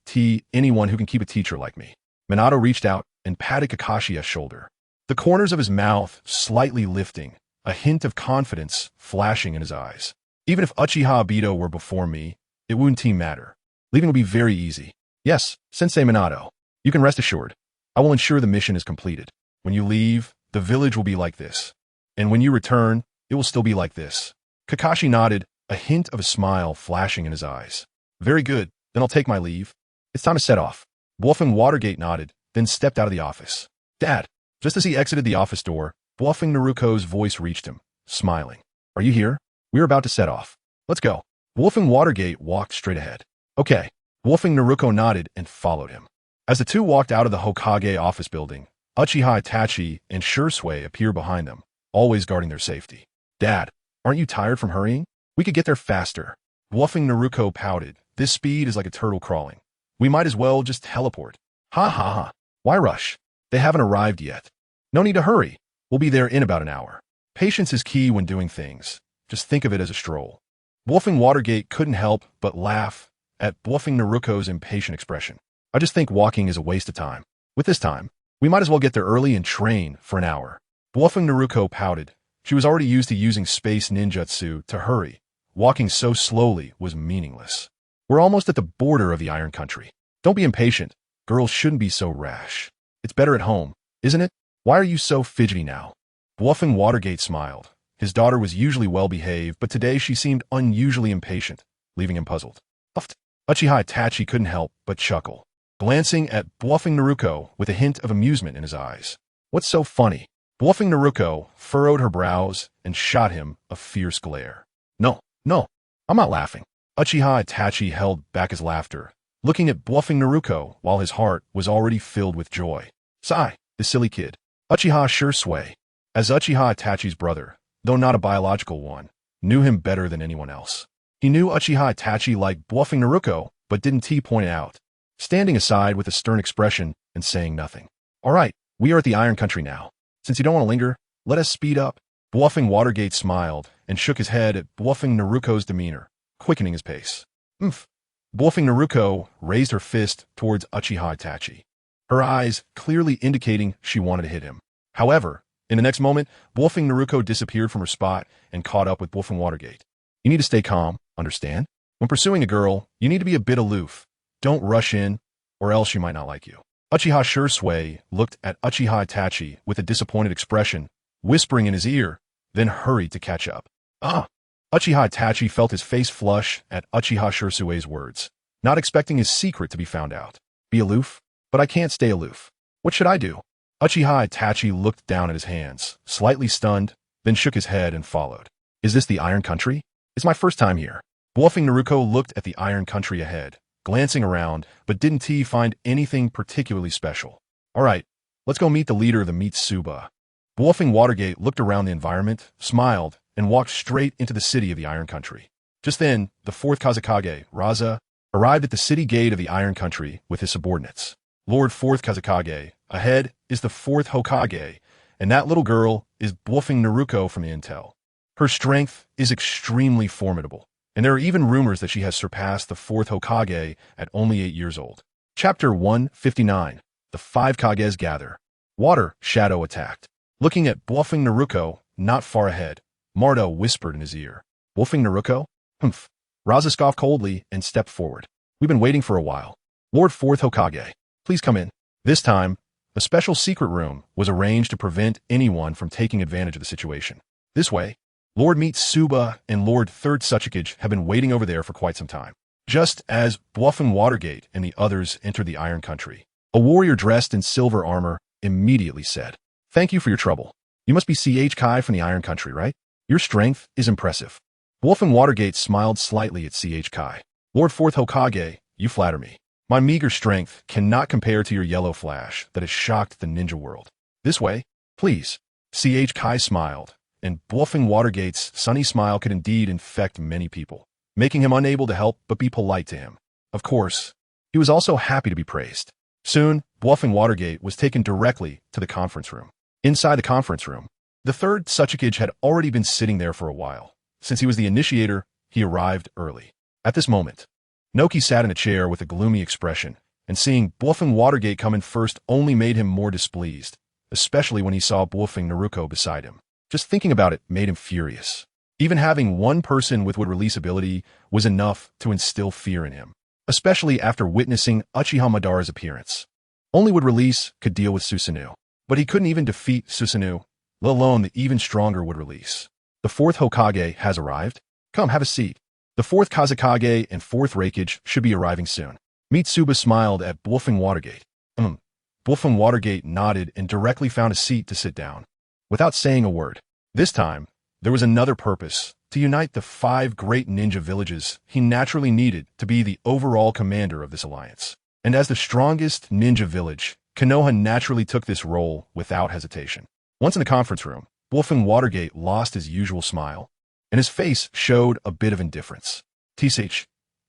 anyone who can keep a teacher like me. Minato reached out and patted Kakashi's shoulder, the corners of his mouth slightly lifting, a hint of confidence flashing in his eyes. Even if Uchiha Obito were before me, it wouldn't matter. Leaving will be very easy. Yes, Sensei Minato. You can rest assured. I will ensure the mission is completed. When you leave, the village will be like this. And when you return, it will still be like this. Kakashi nodded, a hint of a smile flashing in his eyes. Very good, then I'll take my leave. It's time to set off. Bluffing Watergate nodded, then stepped out of the office. Dad. Just as he exited the office door, Bluffing Naruko's voice reached him, smiling. Are you here? We're about to set off. Let's go. Bluffing Watergate walked straight ahead. Okay. Bluffing Naruko nodded and followed him. As the two walked out of the Hokage office building, Uchiha Itachi and Shursui appeared behind them, always guarding their safety. Dad, aren't you tired from hurrying? We could get there faster. Bluffing Naruko pouted. This speed is like a turtle crawling. We might as well just teleport. Ha ha ha. Why rush? They haven't arrived yet. No need to hurry. We'll be there in about an hour. Patience is key when doing things. Just think of it as a stroll. Bluffing Watergate couldn't help but laugh at Bluffing Naruko's impatient expression. I just think walking is a waste of time. With this time, we might as well get there early and train for an hour. Bluffing Naruko pouted. She was already used to using space ninjutsu to hurry. Walking so slowly was meaningless. We're almost at the border of the Iron Country. Don't be impatient. Girls shouldn't be so rash. It's better at home, isn't it? Why are you so fidgety now? Bluffing Watergate smiled. His daughter was usually well-behaved, but today she seemed unusually impatient, leaving him puzzled. Uchiha Itachi couldn't help but chuckle, glancing at Bluffing Naruko with a hint of amusement in his eyes. What's so funny? Bluffing Naruko furrowed her brows and shot him a fierce glare. No, I'm not laughing. Uchiha Itachi held back his laughter, looking at Bluffing Naruko while his heart was already filled with joy. Sigh, the silly kid. Uchiha Shursui, as Uchiha Itachi's brother, though not a biological one, knew him better than anyone else. He knew Uchiha Itachi liked Bluffing Naruko, but didn't point it out, standing aside with a stern expression and saying nothing. All right, we are at the Iron Country now. Since you don't want to linger, let us speed up. Bluffing Watergate smiled and shook his head at Bluffing Naruko's demeanor, quickening his pace. Bluffing Naruko raised her fist towards Uchiha Itachi, her eyes clearly indicating she wanted to hit him. However, in the next moment, Bluffing Naruko disappeared from her spot and caught up with Bluffing Watergate. You need to stay calm, understand? When pursuing a girl, you need to be a bit aloof. Don't rush in, or else she might not like you. Uchiha Shursui looked at Uchiha Itachi with a disappointed expression, whispering in his ear, then hurried to catch up. Uchiha Itachi felt his face flush at Uchiha Shursui's words, not expecting his secret to be found out. Be aloof? But I can't stay aloof. What should I do? Uchiha Itachi looked down at his hands, slightly stunned, then shook his head and followed. Is this the Iron Country? It's my first time here. Bluffing Naruko looked at the Iron Country ahead, glancing around, but didn't find anything particularly special. All right, let's go meet the leader of the Mitsuba. Bluffing Watergate looked around the environment, smiled, and walked straight into the city of the Iron Country. Just then, the fourth Kazekage, Raza, arrived at the city gate of the Iron Country with his subordinates. Lord 4th Kazekage. Ahead is the 4th Hokage, and that little girl is bluffing Naruko from the intel. Her strength is extremely formidable, and there are even rumors that she has surpassed the 4th Hokage at only 8 years old. Chapter 159. The 5 Kages Gather. Water Shadow attacked. Looking at bluffing Naruko, not far ahead, Mardo whispered in his ear. Bluffing Naruko? Humph. Raza scoffed coldly and stepped forward. We've been waiting for a while. Lord 4th Hokage, please come in. This time, a special secret room was arranged to prevent anyone from taking advantage of the situation. This way, Lord Mitsuba and Lord 3rd Tsuchikage have been waiting over there for quite some time. Just as Bluffin Watergate and the others entered the Iron Country, a warrior dressed in silver armor immediately said, "Thank you for your trouble. You must be C.H. Kai from the Iron Country, right? Your strength is impressive." Bluffin Watergate smiled slightly at C.H. Kai. "Lord 4th Hokage, you flatter me. My meager strength cannot compare to your yellow flash that has shocked the ninja world. This way, please." C.H. Kai smiled, and Bluffing Watergate's sunny smile could indeed infect many people, making him unable to help but be polite to him. Of course, he was also happy to be praised. Soon, Bluffing Watergate was taken directly to the conference room. Inside the conference room, the 3rd Tsuchikage had already been sitting there for a while. Since he was the initiator, he arrived early. At this moment, Noki sat in a chair with a gloomy expression, and seeing Bluffing Watergate come in first only made him more displeased, especially when he saw Bluffing Naruko beside him. Just thinking about it made him furious. Even having one person with would-release ability was enough to instill fear in him, especially after witnessing Uchiha Madara's appearance. Only would-release could deal with Susanoo, but he couldn't even defeat Susanoo, let alone the even stronger would-release. The 4th Hokage has arrived. Come, have a seat. The 4th Kazekage and 4th Raikage should be arriving soon. Mitsuba smiled at Bluffing Watergate. Bluffing Watergate nodded and directly found a seat to sit down. Without saying a word. This time, there was another purpose, to unite the 5 great ninja villages. He naturally needed to be the overall commander of this alliance. And as the strongest ninja village, Konoha naturally took this role without hesitation. Once in the conference room, Bluffing Watergate lost his usual smile, and his face showed a bit of indifference. Tsh.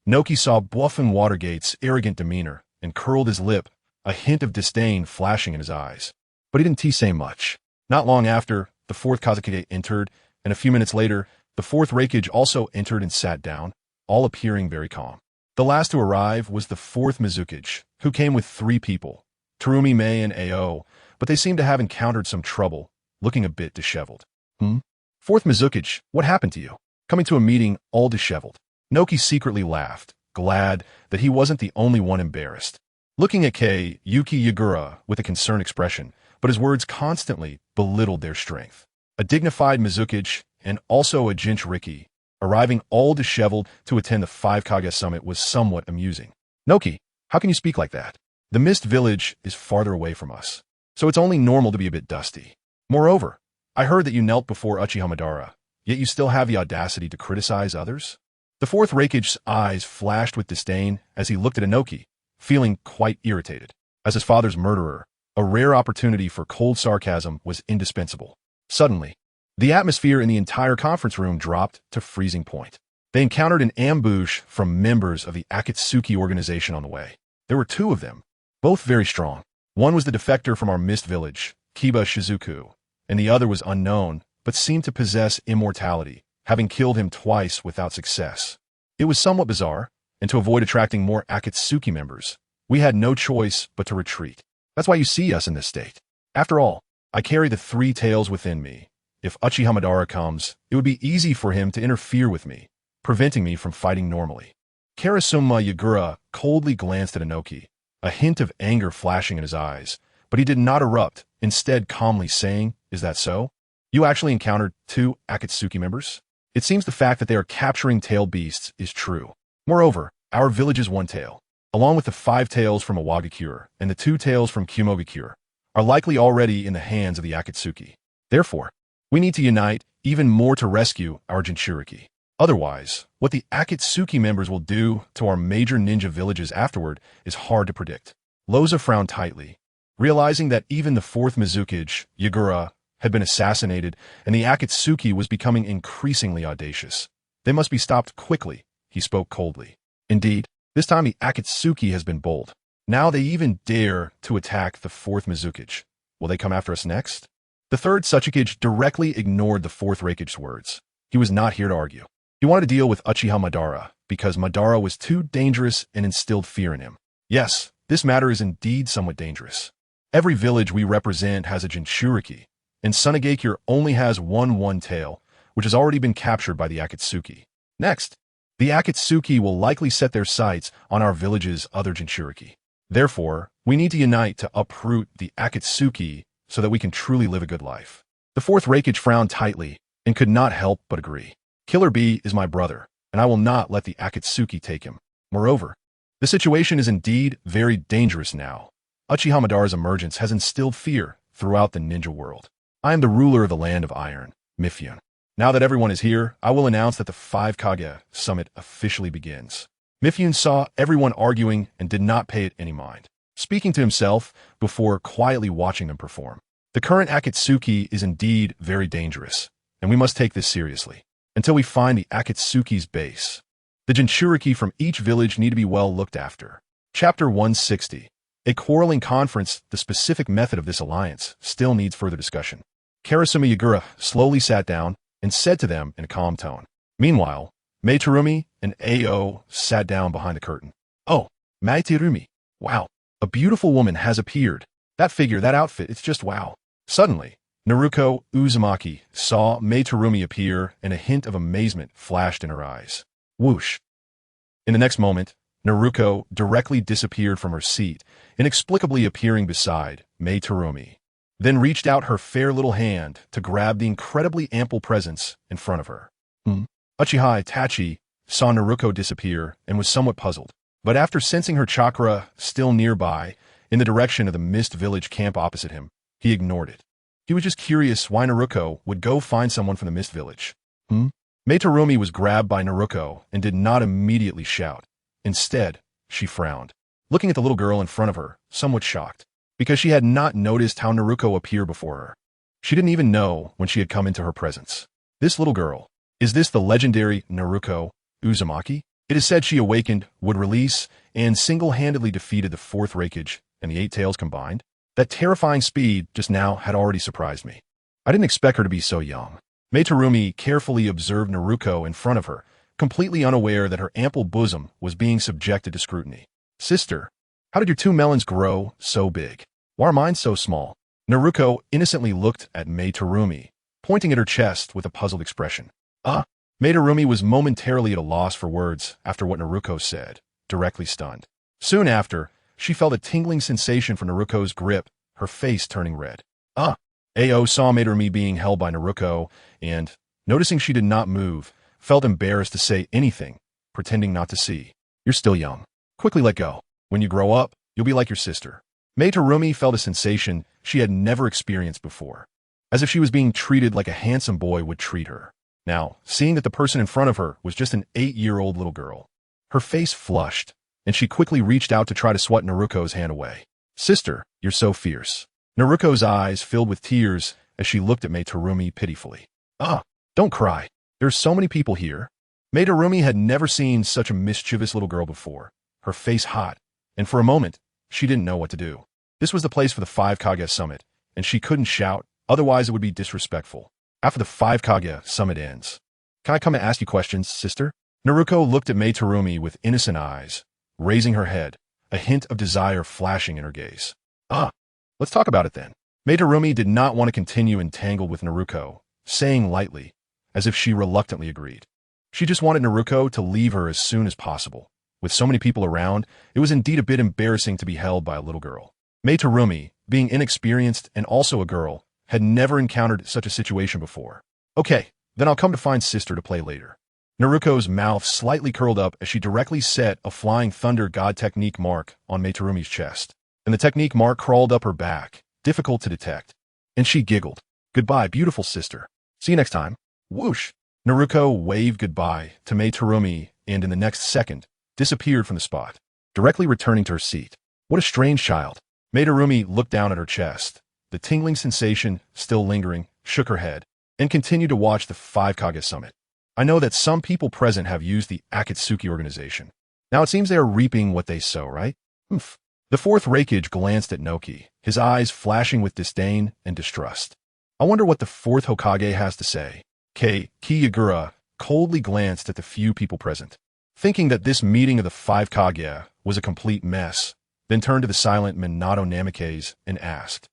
Noki saw Bluffing Watergate's arrogant demeanor and curled his lip, a hint of disdain flashing in his eyes. But he didn't say much. Not long after, the 4th Kazekage entered, and a few minutes later, the 4th Raikage also entered and sat down, all appearing very calm. The last to arrive was the 4th Mizukage, who came with 3 people, Terumi, Mei, and Ao, but they seemed to have encountered some trouble, looking a bit disheveled. 4th Mizukage, what happened to you? Coming to a meeting all disheveled. Noki secretly laughed, glad that he wasn't the only one embarrassed. Looking at Yuki Yagura with a concerned expression, but his words constantly belittled their strength. A dignified Mizukage and also a Jinchuriki, arriving all disheveled to attend the 5 Kage summit was somewhat amusing. Noki, how can you speak like that? The Mist Village is farther away from us, so it's only normal to be a bit dusty. Moreover, I heard that you knelt before Uchiha Madara, yet you still have the audacity to criticize others? The 4th Raikage's eyes flashed with disdain as he looked at Inoki, feeling quite irritated. As his father's murderer, a rare opportunity for cold sarcasm was indispensable. Suddenly, the atmosphere in the entire conference room dropped to freezing point. They encountered an ambush from members of the Akatsuki organization on the way. There were 2 of them, both very strong. One was the defector from our Mist Village, Kiba Shizuku, and the other was unknown, but seemed to possess immortality, having killed him twice without success. It was somewhat bizarre, and to avoid attracting more Akatsuki members, we had no choice but to retreat. That's why you see us in this state. After all, I carry the 3 tails within me. If Uchiha Madara comes, it would be easy for him to interfere with me, preventing me from fighting normally. Karasuma Yagura coldly glanced at Inoki, a hint of anger flashing in his eyes, but he did not erupt, instead calmly saying, "Is that so? You actually encountered 2 Akatsuki members? It seems the fact that they are capturing tail beasts is true. Moreover, our village is 1 tail, along with the 5 tails from Awagakure and the 2 tails from Kumogakure, are likely already in the hands of the Akatsuki. Therefore, we need to unite even more to rescue our Jinchuriki. Otherwise, what the Akatsuki members will do to our major ninja villages afterward is hard to predict." Loza frowned tightly, realizing that even the 4th Mizukage, Yagura, had been assassinated, and the Akatsuki was becoming increasingly audacious. They must be stopped quickly, he spoke coldly. Indeed, this time the Akatsuki has been bold. Now they even dare to attack the fourth Mizukage. Will they come after us next? The third Tsuchikage directly ignored the fourth Reikage's words. He was not here to argue. He wanted to deal with Uchiha Madara because Madara was too dangerous and instilled fear in him. Yes, this matter is indeed somewhat dangerous. Every village we represent has a Jinchuriki, and Sunagakure only has one tail, which has already been captured by the Akatsuki. Next, the Akatsuki will likely set their sights on our village's other Jinchuriki. Therefore, we need to unite to uproot the Akatsuki so that we can truly live a good life. The fourth Reikage frowned tightly and could not help but agree. Killer Bee is my brother, and I will not let the Akatsuki take him. Moreover, the situation is indeed very dangerous now. Uchiha Madara's emergence has instilled fear throughout the ninja world. I am the ruler of the land of iron, Mifune. Now that everyone is here, I will announce that the 5 Kage summit officially begins. Mifune saw everyone arguing and did not pay it any mind, speaking to himself before quietly watching them perform. The current Akatsuki is indeed very dangerous, and we must take this seriously. Until we find the Akatsuki's base, the Jinchuriki from each village need to be well looked after. Chapter 160. A quarreling conference. The specific method of this alliance still needs further discussion. Karasumi Yagura slowly sat down and said to them in a calm tone. Meanwhile, Meitarumi and Ao sat down behind the curtain. Oh, Meitarumi. Wow, a beautiful woman has appeared. That figure, that outfit, it's just wow. Suddenly, Naruko Uzumaki saw Meitarumi appear and a hint of amazement flashed in her eyes. Whoosh. In the next moment, Naruko directly disappeared from her seat, inexplicably appearing beside Meitarumi, then reached out her fair little hand to grab the incredibly ample presence in front of her. Uchiha Itachi saw Naruko disappear and was somewhat puzzled, but after sensing her chakra still nearby, in the direction of the Mist Village camp opposite him, he ignored it. He was just curious why Naruko would go find someone from the Mist Village. Meitarumi was grabbed by Naruko and did not immediately shout. Instead, she frowned, looking at the little girl in front of her, somewhat shocked, because she had not noticed how Naruko appeared before her. She didn't even know when she had come into her presence. This little girl, is this the legendary Naruko Uzumaki? It is said she awakened, would release, and single-handedly defeated the fourth Reikage and the 8 tails combined. That terrifying speed just now had already surprised me. I didn't expect her to be so young. Meitarumi carefully observed Naruko in front of her, completely unaware that her ample bosom was being subjected to scrutiny. Sister, how did your 2 melons grow so big? Why are mine so small? Naruko innocently looked at Meitarumi, pointing at her chest with a puzzled expression. Meitarumi was momentarily at a loss for words after what Naruko said, directly stunned. Soon after, she felt a tingling sensation from Naruko's grip, her face turning red. Ao saw Meitarumi being held by Naruko and, noticing she did not move, felt embarrassed to say anything, pretending not to see. You're still young. Quickly let go. When you grow up, you'll be like your sister. Meitarumi felt a sensation she had never experienced before, as if she was being treated like a handsome boy would treat her. Now, seeing that the person in front of her was just an 8-year-old little girl, her face flushed, and she quickly reached out to try to swat Naruko's hand away. Sister, you're so fierce. Naruko's eyes filled with tears as she looked at Meitarumi pitifully. Don't cry. There's so many people here. Meitarumi had never seen such a mischievous little girl before, her face hot, and for a moment, she didn't know what to do. This was the place for the 5 Kage summit, and she couldn't shout, otherwise it would be disrespectful. After the 5 Kage summit ends, can I come and ask you questions, sister? Naruko looked at Meitarumi with innocent eyes, raising her head, a hint of desire flashing in her gaze. Let's talk about it then. Meitarumi did not want to continue entangled with Naruko, saying lightly, as if she reluctantly agreed. She just wanted Naruko to leave her as soon as possible. With so many people around, it was indeed a bit embarrassing to be held by a little girl. Meitarumi, being inexperienced and also a girl, had never encountered such a situation before. Okay, then I'll come to find sister to play later. Naruko's mouth slightly curled up as she directly set a Flying Thunder God technique mark on Meitarumi's chest, and the technique mark crawled up her back, difficult to detect. And she giggled. Goodbye, beautiful sister. See you next time. Whoosh! Naruko waved goodbye to Meitarumi and in the next second, disappeared from the spot, directly returning to her seat. What a strange child. Meitarumi looked down at her chest, the tingling sensation still lingering, shook her head, and continued to watch the 5 Kage summit. I know that some people present have used the Akatsuki organization. Now it seems they are reaping what they sow, right? The fourth Raikage glanced at Noki, his eyes flashing with disdain and distrust. I wonder what the fourth Hokage has to say. Kyuubi coldly glanced at the few people present, thinking that this meeting of the five Kage was a complete mess, then turned to the silent Minato Namikaze and asked.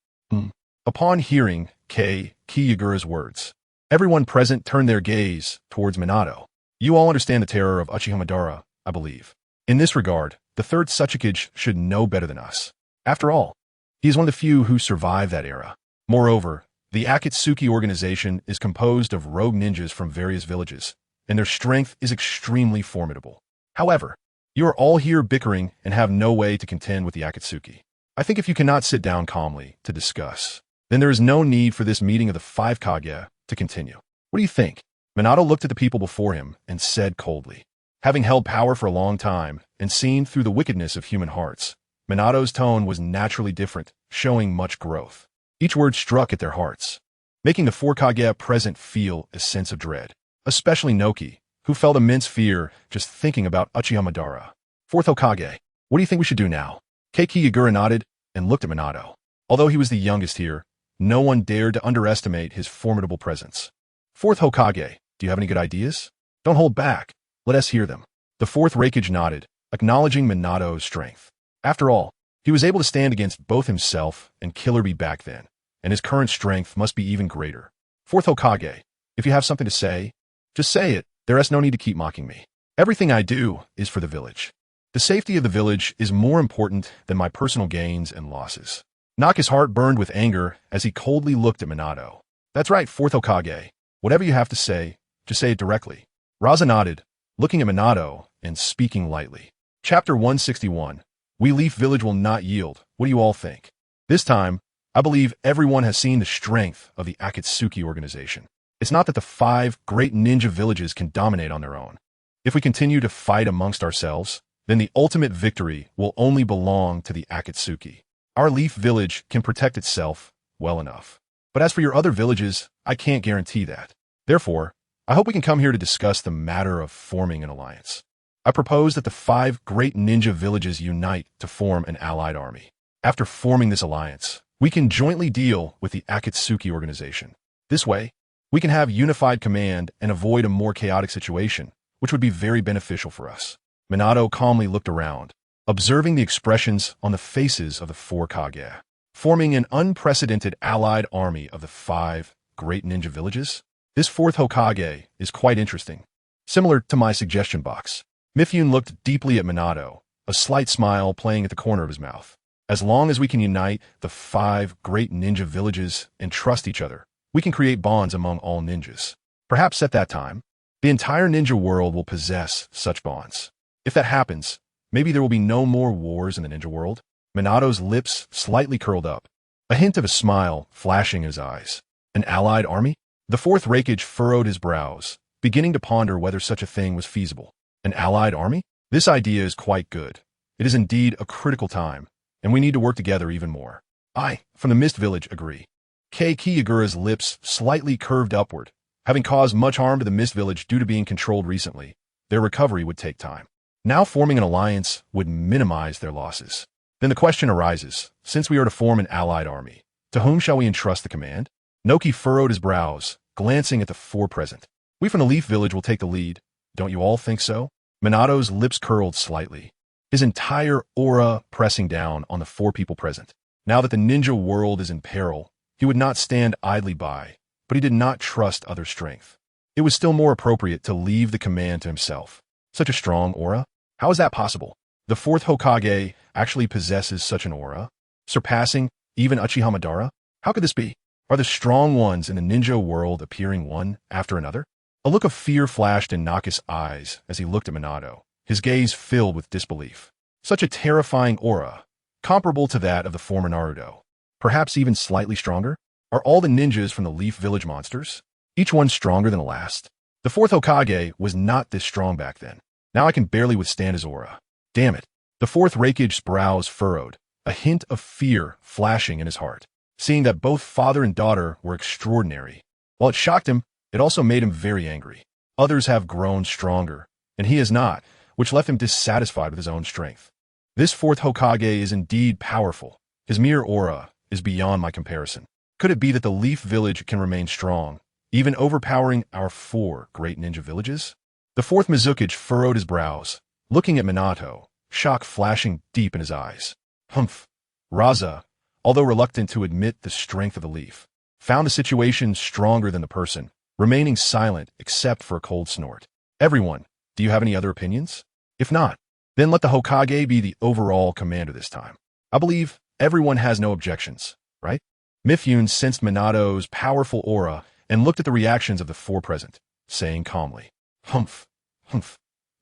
Upon hearing Kyuubi's words, everyone present turned their gaze towards Minato. You all understand the terror of Uchihamadara, I believe. In this regard, the third Tsuchikage should know better than us. After all, he is one of the few who survived that era. Moreover, the Akatsuki organization is composed of rogue ninjas from various villages, and their strength is extremely formidable. However, you are all here bickering and have no way to contend with the Akatsuki. I think if you cannot sit down calmly to discuss, then there is no need for this meeting of the five Kage to continue. What do you think? Minato looked at the people before him and said coldly. Having held power for a long time and seen through the wickedness of human hearts, Minato's tone was naturally different, showing much growth. Each word struck at their hearts, making the four Kage present feel a sense of dread, especially Noki, who felt immense fear just thinking about Uchihamadara. Fourth Hokage, what do you think we should do now? Kyuubi nodded and looked at Minato. Although he was the youngest here, no one dared to underestimate his formidable presence. Fourth Hokage, do you have any good ideas? Don't hold back. Let us hear them. The fourth Raikage nodded, acknowledging Minato's strength. After all, he was able to stand against both himself and Killer Bee back then, and his current strength must be even greater. Fourth Hokage, if you have something to say, just say it. There is no need to keep mocking me. Everything I do is for the village. The safety of the village is more important than my personal gains and losses. Naka's heart burned with anger as he coldly looked at Minato. That's right, fourth Hokage. Whatever you have to say, just say it directly. Raza nodded, looking at Minato and speaking lightly. Chapter 161. We Leaf Village will not yield. What do you all think? This time, I believe everyone has seen the strength of the Akatsuki organization. It's not that the five great ninja villages can dominate on their own. If we continue to fight amongst ourselves, then the ultimate victory will only belong to the Akatsuki. Our Leaf Village can protect itself well enough. But as for your other villages, I can't guarantee that. Therefore, I hope we can come here to discuss the matter of forming an alliance. I propose that the five great ninja villages unite to form an allied army. After forming this alliance, we can jointly deal with the Akatsuki organization. This way, we can have unified command and avoid a more chaotic situation, which would be very beneficial for us. Minato calmly looked around, observing the expressions on the faces of the four Kage. Forming an unprecedented allied army of the five great ninja villages? This fourth Hokage is quite interesting, similar to my suggestion box. Mifune looked deeply at Minato, a slight smile playing at the corner of his mouth. As long as we can unite the five great ninja villages and trust each other, we can create bonds among all ninjas. Perhaps at that time, the entire ninja world will possess such bonds. If that happens, maybe there will be no more wars in the ninja world. Minato's lips slightly curled up, a hint of a smile flashing in his eyes. An allied army? The fourth Raikage furrowed his brows, beginning to ponder whether such a thing was feasible. An allied army? This idea is quite good. It is indeed a critical time, and we need to work together even more. I, from the Mist Village, agree. Kyuubi's lips slightly curved upward. Having caused much harm to the Mist Village due to being controlled recently, their recovery would take time. Now forming an alliance would minimize their losses. Then the question arises, since we are to form an allied army, to whom shall we entrust the command? Noki furrowed his brows, glancing at the four present. We from the Leaf Village will take the lead. Don't you all think so? Minato's lips curled slightly, his entire aura pressing down on the four people present. Now that the ninja world is in peril, he would not stand idly by, but he did not trust other strength. It was still more appropriate to leave the command to himself. Such a strong aura? How is that possible? The fourth Hokage actually possesses such an aura, surpassing even Uchihamadara? How could this be? Are the strong ones in the ninja world appearing one after another? A look of fear flashed in Naka's eyes as he looked at Minato, his gaze filled with disbelief. Such a terrifying aura, comparable to that of the former Naruto. Perhaps even slightly stronger? Are all the ninjas from the Leaf Village monsters? Each one stronger than the last? The fourth Hokage was not this strong back then. Now I can barely withstand his aura. Damn it. The fourth Raikage's brows furrowed, a hint of fear flashing in his heart, seeing that both father and daughter were extraordinary. While it shocked him, it also made him very angry. Others have grown stronger, and he has not, which left him dissatisfied with his own strength. This fourth Hokage is indeed powerful. His mere aura is beyond my comparison. Could it be that the Leaf Village can remain strong, even overpowering our 4 great ninja villages? The fourth Mizukage furrowed his brows, looking at Minato, shock flashing deep in his eyes. Humph. Raza, although reluctant to admit the strength of the leaf, found the situation stronger than the person, remaining silent except for a cold snort. Everyone, do you have any other opinions? If not, then let the Hokage be the overall commander this time. I believe everyone has no objections, right? Mifune sensed Minato's powerful aura and looked at the reactions of the 4 present, saying calmly, Humph, humph.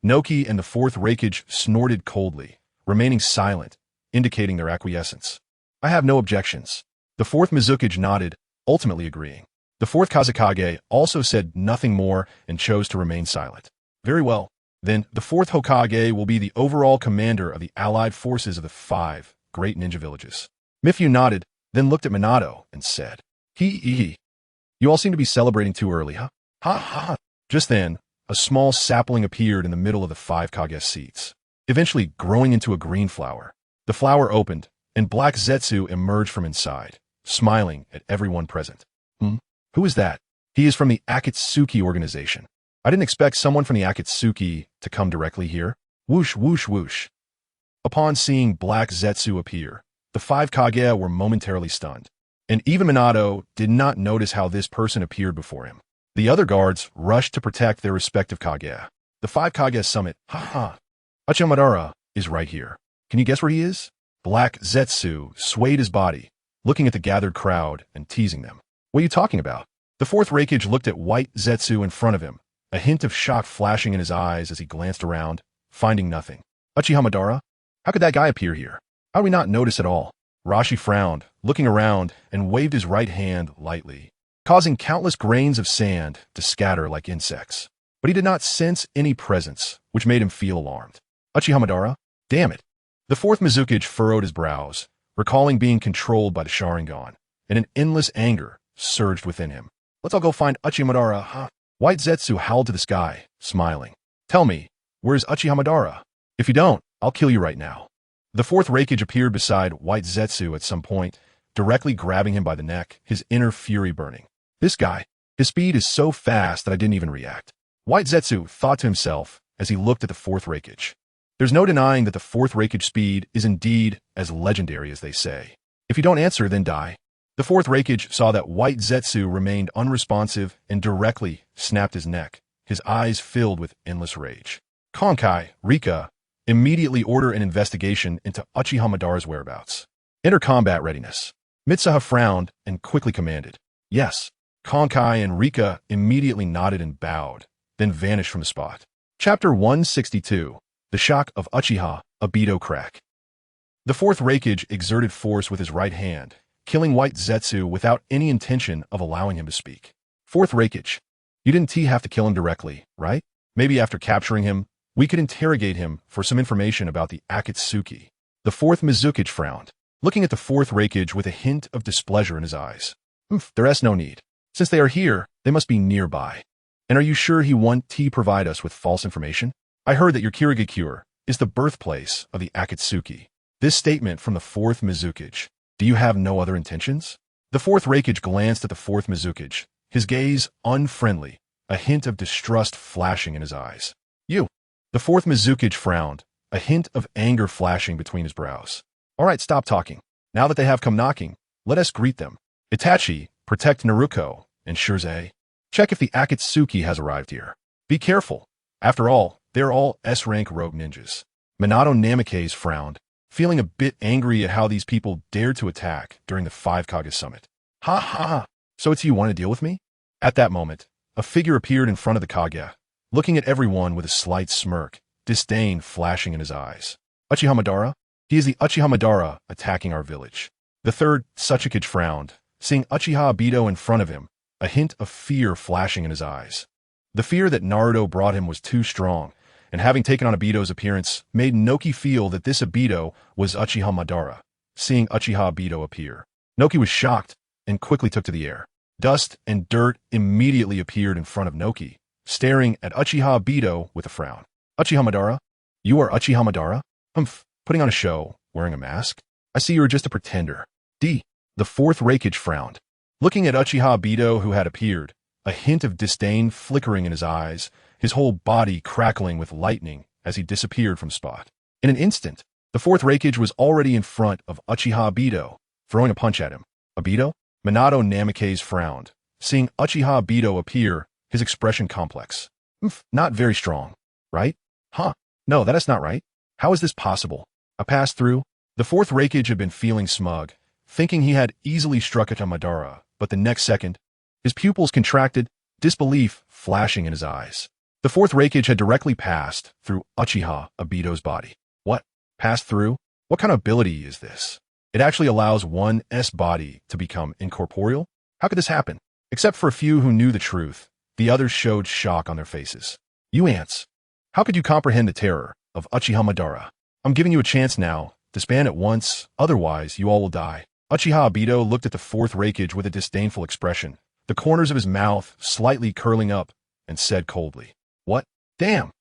Noki and the fourth Raikage snorted coldly, remaining silent, indicating their acquiescence. I have no objections. The fourth Mizukage nodded, ultimately agreeing. The fourth Kazekage also said nothing more and chose to remain silent. Very well. Then the fourth Hokage will be the overall commander of the allied forces of the 5 great ninja villages. Mifune nodded, then looked at Minato and said, Hee. You all seem to be celebrating too early, huh? Ha ha. Just then, a small sapling appeared in the middle of the 5 Kage seats, eventually growing into a green flower. The flower opened, and Black Zetsu emerged from inside, smiling at everyone present. Who is that? He is from the Akatsuki organization. I didn't expect someone from the Akatsuki to come directly here. Whoosh, whoosh, whoosh. Upon seeing Black Zetsu appear, the 5 Kage were momentarily stunned, and even Minato did not notice how this person appeared before him. The other guards rushed to protect their respective Kage. The 5 Kage summit, Uchiha is right here. Can you guess where he is? Black Zetsu swayed his body, looking at the gathered crowd and teasing them. What are you talking about? The fourth Raikage looked at White Zetsu in front of him, a hint of shock flashing in his eyes as he glanced around, finding nothing. Uchiha? How could that guy appear here? How did we not notice at all? Rashi frowned, looking around, and waved his right hand lightly, causing countless grains of sand to scatter like insects. But he did not sense any presence, which made him feel alarmed. Uchiha? Damn it. The fourth Mizukage furrowed his brows, recalling being controlled by the Sharingan, and an endless anger surged within him. Let's all go find Uchiha, huh? White Zetsu howled to the sky, smiling. Tell me, where's Uchiha? If you don't, I'll kill you right now. The fourth Raikage appeared beside White Zetsu at some point, directly grabbing him by the neck, his inner fury burning. This guy, his speed is so fast that I didn't even react. White Zetsu thought to himself as he looked at the fourth Raikage. There's no denying that the fourth Raikage speed is indeed as legendary as they say. If you don't answer, then die. The fourth Raikage saw that White Zetsu remained unresponsive and directly snapped his neck, his eyes filled with endless rage. Konkai, Rika, immediately order an investigation into Uchiha whereabouts. Enter combat readiness. Mitsuha frowned and quickly commanded. Yes. Konkai and Rika immediately nodded and bowed, then vanished from the spot. Chapter 162. The Shock of Uchiha, Obito Crack. The fourth Raikage exerted force with his right hand, killing White Zetsu without any intention of allowing him to speak. Fourth Raikage, you didn't have to kill him directly, right? Maybe after capturing him, we could interrogate him for some information about the Akatsuki. The fourth Mizukage frowned, looking at the fourth Raikage with a hint of displeasure in his eyes. There is no need. Since they are here, they must be nearby. And are you sure he won't provide us with false information? I heard that your Kirigakure is the birthplace of the Akatsuki. This statement from the fourth Mizukage. Do you have no other intentions? The fourth Raikage glanced at the fourth Mizukage, his gaze unfriendly, a hint of distrust flashing in his eyes. You. The fourth Mizukage frowned, a hint of anger flashing between his brows. All right, stop talking. Now that they have come knocking, let us greet them. Itachi, protect Naruko, and Shirzei. Check if the Akatsuki has arrived here. Be careful. After all, they're all S-rank rogue ninjas. Minato Namikaze frowned, feeling a bit angry at how these people dared to attack during the 5 Kage summit. Ha ha ha. So it's you want to deal with me? At that moment, a figure appeared in front of the Kage, looking at everyone with a slight smirk, disdain flashing in his eyes. Uchiha? He is the Uchiha attacking our village. The third Tsuchikage frowned, seeing Uchiha Obito in front of him, a hint of fear flashing in his eyes. The fear that Naruto brought him was too strong, and having taken on Obito's appearance made Noki feel that this Obito was Uchiha. Seeing Uchiha Obito appear, Noki was shocked and quickly took to the air. Dust and dirt immediately appeared in front of Noki, staring at Uchiha Obito with a frown. Uchiha? You are Uchiha? Putting on a show, wearing a mask? I see you're just a pretender. D. The fourth Reikage frowned. Looking at Uchiha Obito who had appeared, a hint of disdain flickering in his eyes, his whole body crackling with lightning as he disappeared from spot. In an instant, the fourth Reikage was already in front of Uchiha Obito, throwing a punch at him. Obito? Minato Namikaze frowned. Seeing Uchiha Obito appear, his expression complex. Not very strong, right? Huh. No, that is not right. How is this possible? A pass through? The fourth Reikage had been feeling smug, thinking he had easily struck at Madara, but the next second, his pupils contracted, disbelief flashing in his eyes. The fourth Reikage had directly passed through Uchiha Obito's body. What? Passed through? What kind of ability is this? It actually allows one's body to become incorporeal? How could this happen? Except for a few who knew the truth, the others showed shock on their faces. You ants. How could you comprehend the terror of Uchiha Madara? I'm giving you a chance now. Disband at once, otherwise you all will die. Uchiha Obito looked at the fourth Reikage with a disdainful expression, the corners of his mouth slightly curling up, and said coldly, What? Damn!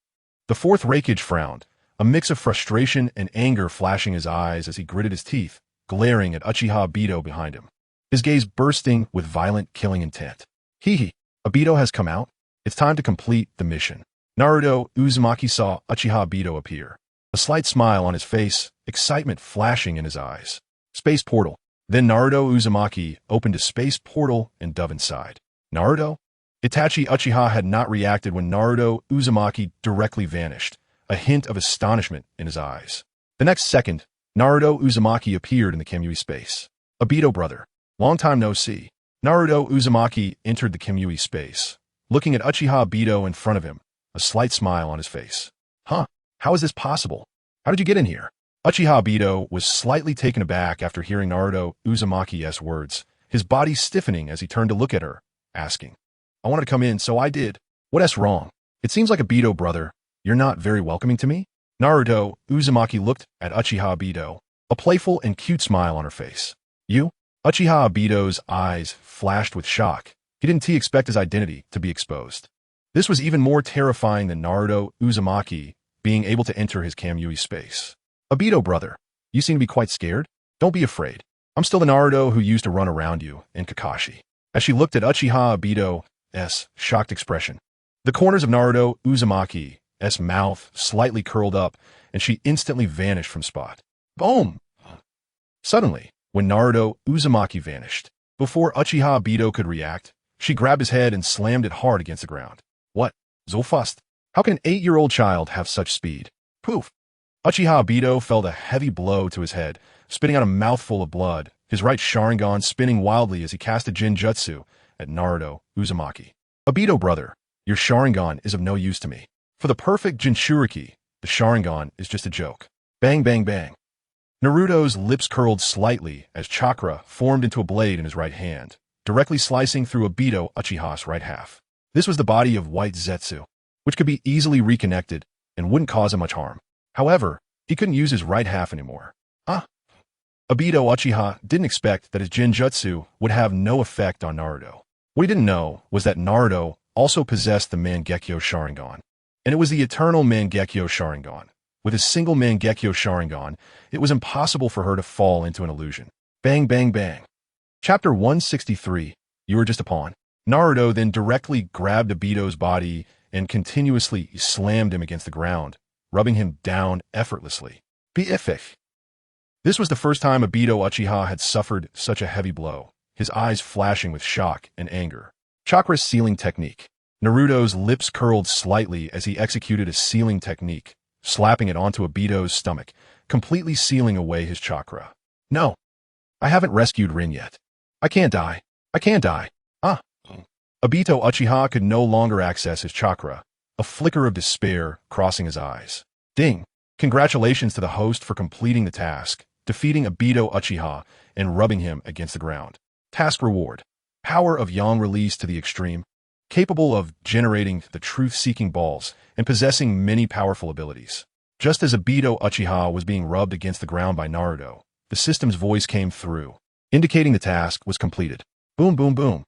The fourth Reikage frowned, a mix of frustration and anger flashing his eyes as he gritted his teeth, glaring at Uchiha Obito behind him, his gaze bursting with violent killing intent. Hee, Obito has come out. It's time to complete the mission. Naruto Uzumaki saw Uchiha Obito appear, a slight smile on his face, excitement flashing in his eyes. Space portal. Then Naruto Uzumaki opened a space portal and dove inside. Naruto? Itachi Uchiha had not reacted when Naruto Uzumaki directly vanished, a hint of astonishment in his eyes. The next second, Naruto Uzumaki appeared in the Kamui space. Obito brother. Long time no see. Naruto Uzumaki entered the Kamui space, looking at Uchiha Obito in front of him, a slight smile on his face. Huh? How is this possible? How did you get in here? Uchiha Obito was slightly taken aback after hearing Naruto Uzumaki's words, his body stiffening as he turned to look at her, asking, I wanted to come in, so I did. What's wrong? It seems like Obito, brother. You're not very welcoming to me? Naruto Uzumaki looked at Uchiha Obito, a playful and cute smile on her face. You? Uchiha Obito's eyes flashed with shock. He didn't expect his identity to be exposed. This was even more terrifying than Naruto Uzumaki being able to enter his Kamui space. Obito brother, you seem to be quite scared. Don't be afraid. I'm still the Naruto who used to run around you in Kakashi. As she looked at Uchiha Obito's shocked expression, the corners of Naruto Uzumaki's mouth slightly curled up, and she instantly vanished from spot. Boom! Suddenly, when Naruto Uzumaki vanished, before Uchiha Obito could react, she grabbed his head and slammed it hard against the ground. What? So fast? How can an 8-year-old child have such speed? Poof! Uchiha Obito felt a heavy blow to his head, spitting out a mouthful of blood, his right Sharingan spinning wildly as he cast a Jinjutsu at Naruto Uzumaki. Obito brother, your Sharingan is of no use to me. For the perfect Jinchuriki, the Sharingan is just a joke. Bang bang bang. Naruto's lips curled slightly as chakra formed into a blade in his right hand, directly slicing through Obito Uchiha's right half. This was the body of White Zetsu, which could be easily reconnected and wouldn't cause him much harm. However, he couldn't use his right half anymore. Obito Uchiha didn't expect that his Jinjutsu would have no effect on Naruto. What he didn't know was that Naruto also possessed the Mangekyo Sharingan, and it was the eternal Mangekyo Sharingan. With a single Mangekyo Sharingan, it was impossible for her to fall into an illusion. Bang bang bang. Chapter 163, You Were Just a Pawn. Naruto then directly grabbed Obito's body and continuously slammed him against the ground, rubbing him down effortlessly. Beefik. This was the first time Obito Uchiha had suffered such a heavy blow, his eyes flashing with shock and anger. Chakra sealing technique. Naruto's lips curled slightly as he executed a sealing technique, slapping it onto Obito's stomach, completely sealing away his chakra. No, I haven't rescued Rin yet. I can't die. I can't die. Obito Uchiha could no longer access his chakra, a flicker of despair crossing his eyes. Ding! Congratulations to the host for completing the task, defeating Obito Uchiha and rubbing him against the ground. Task reward. Power of Yang released to the extreme, capable of generating the truth-seeking balls and possessing many powerful abilities. Just as Obito Uchiha was being rubbed against the ground by Naruto, the system's voice came through, indicating the task was completed. Boom boom boom.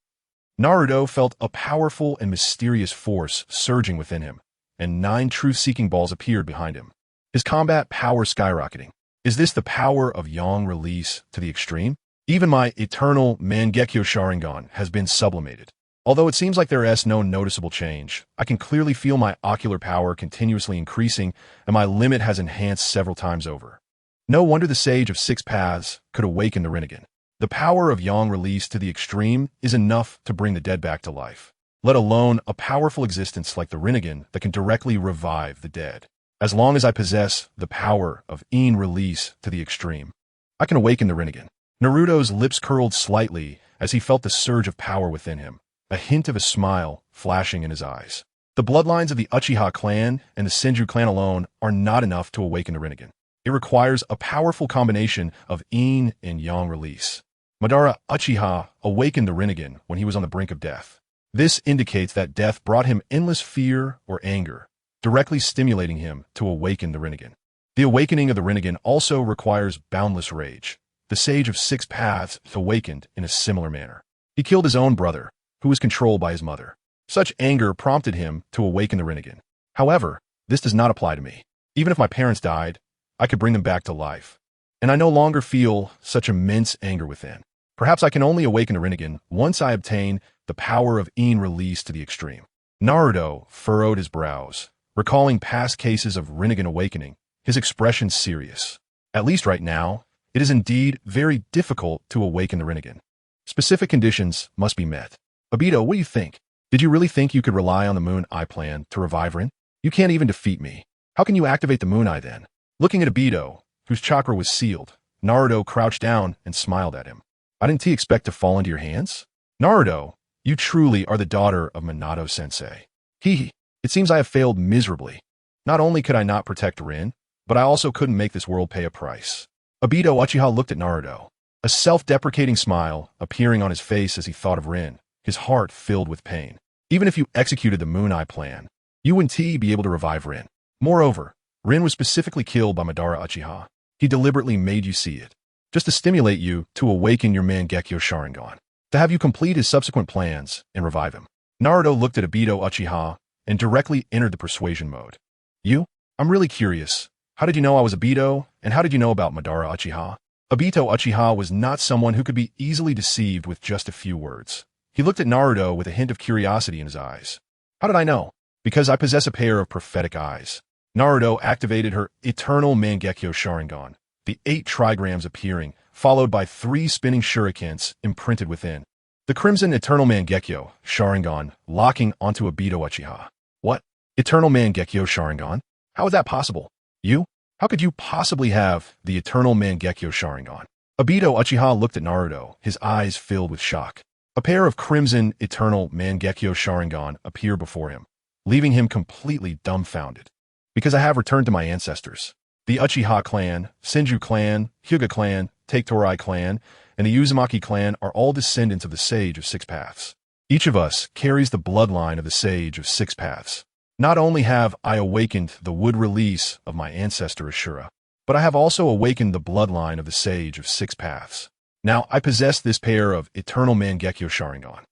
Naruto felt a powerful and mysterious force surging within him, and 9 truth-seeking balls appeared behind him, his combat power skyrocketing. Is this the power of yang release to the extreme? Even my eternal Mangekyo Sharingan has been sublimated. Although it seems like there is no noticeable change, I can clearly feel my ocular power continuously increasing, and my limit has enhanced several times over. No wonder the Sage of Six Paths could awaken the Rinnegan. The power of yang release to the extreme is enough to bring the dead back to life, let alone a powerful existence like the Rinnegan that can directly revive the dead. As long as I possess the power of yin release to the extreme, I can awaken the Rinnegan. Naruto's lips curled slightly as he felt the surge of power within him, a hint of a smile flashing in his eyes. The bloodlines of the Uchiha clan and the Senju clan alone are not enough to awaken the Rinnegan. It requires a powerful combination of yin and yang release. Madara Uchiha awakened the Rinnegan when he was on the brink of death. This indicates that death brought him endless fear or anger, directly stimulating him to awaken the Rinnegan. The awakening of the Rinnegan also requires boundless rage. The Sage of Six Paths awakened in a similar manner. He killed his own brother, who was controlled by his mother. Such anger prompted him to awaken the Rinnegan. However, this does not apply to me. Even if my parents died, I could bring them back to life. And I no longer feel such immense anger within. Perhaps I can only awaken the Rinnegan once I obtain the power of yin release to the extreme. Naruto furrowed his brows, recalling past cases of Rinnegan awakening, his expression serious. At least right now, it is indeed very difficult to awaken the Rinnegan. Specific conditions must be met. Obito, what do you think? Did you really think you could rely on the Moon Eye plan to revive Rin? You can't even defeat me. How can you activate the Moon Eye then? Looking at Obito, whose chakra was sealed, Naruto crouched down and smiled at him. I didn't expect to fall into your hands? Naruto, you truly are the daughter of Minato-sensei. It seems I have failed miserably. Not only could I not protect Rin, but I also couldn't make this world pay a price. Obito Uchiha looked at Naruto, a self-deprecating smile appearing on his face as he thought of Rin, his heart filled with pain. Even if you executed the Moon Eye plan, you wouldn't be able to revive Rin. Moreover, Rin was specifically killed by Madara Uchiha. He deliberately made you see it, just to stimulate you to awaken your Mangekyo Sharingan, to have you complete his subsequent plans and revive him. Naruto looked at Obito Uchiha and directly entered the persuasion mode. I'm really curious. How did you know I was Obito, and how did you know about Madara Uchiha? Obito Uchiha was not someone who could be easily deceived with just a few words. He looked at Naruto with a hint of curiosity in his eyes. How did I know? Because I possess a pair of prophetic eyes. Naruto activated her eternal Mangekyo Sharingan, the 8 trigrams appearing, followed by 3 spinning shurikens imprinted within. The crimson eternal Mangekyo Sharingan locking onto Obito Uchiha. What? Eternal Mangekyo Sharingan? How is that possible? How could you possibly have the eternal Mangekyo Sharingan? Obito Uchiha looked at Naruto, his eyes filled with shock. A pair of crimson eternal Mangekyo Sharingan appear before him, leaving him completely dumbfounded. Because I have returned to my ancestors. The Uchiha clan, Senju clan, Hyuga clan, Take-Torai clan, and the Uzumaki clan are all descendants of the Sage of Six Paths. Each of us carries the bloodline of the Sage of Six Paths. Not only have I awakened the wood release of my ancestor Ashura, but I have also awakened the bloodline of the Sage of Six Paths. Now I possess this pair of eternal Mangekyo Sharingan.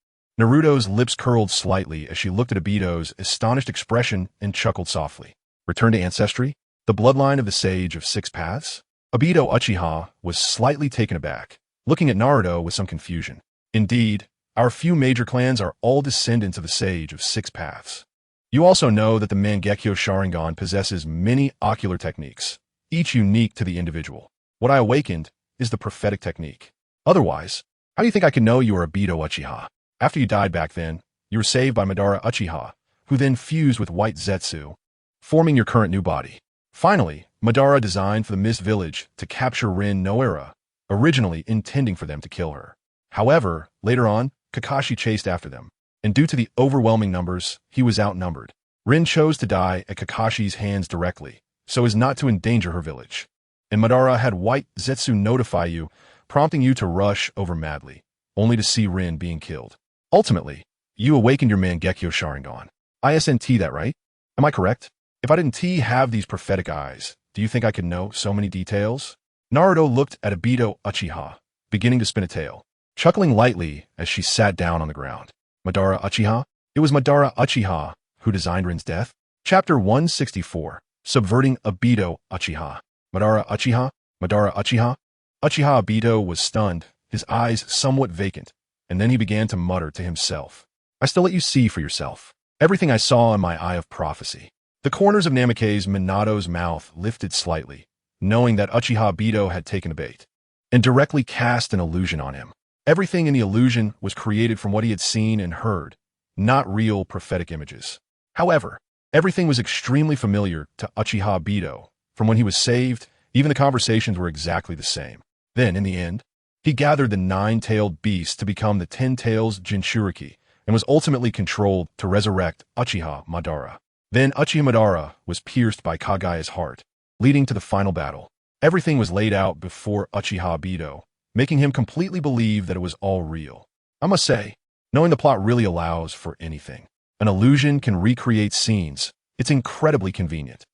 Naruto's lips curled slightly as she looked at Obito's astonished expression and chuckled softly. Return to ancestry? The bloodline of the Sage of Six Paths? Obito Uchiha was slightly taken aback, looking at Naruto with some confusion. Indeed, our few major clans are all descendants of the Sage of Six Paths. You also know that the Mangekyo Sharingan possesses many ocular techniques, each unique to the individual. What I awakened is the prophetic technique. Otherwise, how do you think I could know you are Obito Uchiha? After you died back then, you were saved by Madara Uchiha, who then fused with White Zetsu, forming your current new body. Finally, Madara designed for the Mist Village to capture Rin Noera, originally intending for them to kill her. However, later on, Kakashi chased after them, and due to the overwhelming numbers, he was outnumbered. Rin chose to die at Kakashi's hands directly, so as not to endanger her village. And Madara had White Zetsu notify you, prompting you to rush over madly, only to see Rin being killed. Ultimately, you awakened your Mangekyo Sharingan. ISNT that right? Am I correct? If I didn't have these prophetic eyes, do you think I could know so many details? Naruto looked at Obito Uchiha, beginning to spin a tail, chuckling lightly as she sat down on the ground. Madara Uchiha? It was Madara Uchiha who designed Rin's death? Chapter 164, Subverting Obito Uchiha. Madara Uchiha? Madara Uchiha? Uchiha Obito was stunned, his eyes somewhat vacant, and then he began to mutter to himself. I still let you see for yourself. Everything I saw in my eye of prophecy. The corners of Minato's mouth lifted slightly, knowing that Uchiha Obito had taken a bait, and directly cast an illusion on him. Everything in the illusion was created from what he had seen and heard, not real prophetic images. However, everything was extremely familiar to Uchiha Obito. From when he was saved, even the conversations were exactly the same. Then, in the end, he gathered the 9-tailed beast to become the 10 tails Jinchuriki, and was ultimately controlled to resurrect Uchiha Madara. Then Uchiha Madara was pierced by Kagaya's heart, leading to the final battle. Everything was laid out before Uchiha Obito, making him completely believe that it was all real. I must say, knowing the plot really allows for anything. An illusion can recreate scenes. It's incredibly convenient.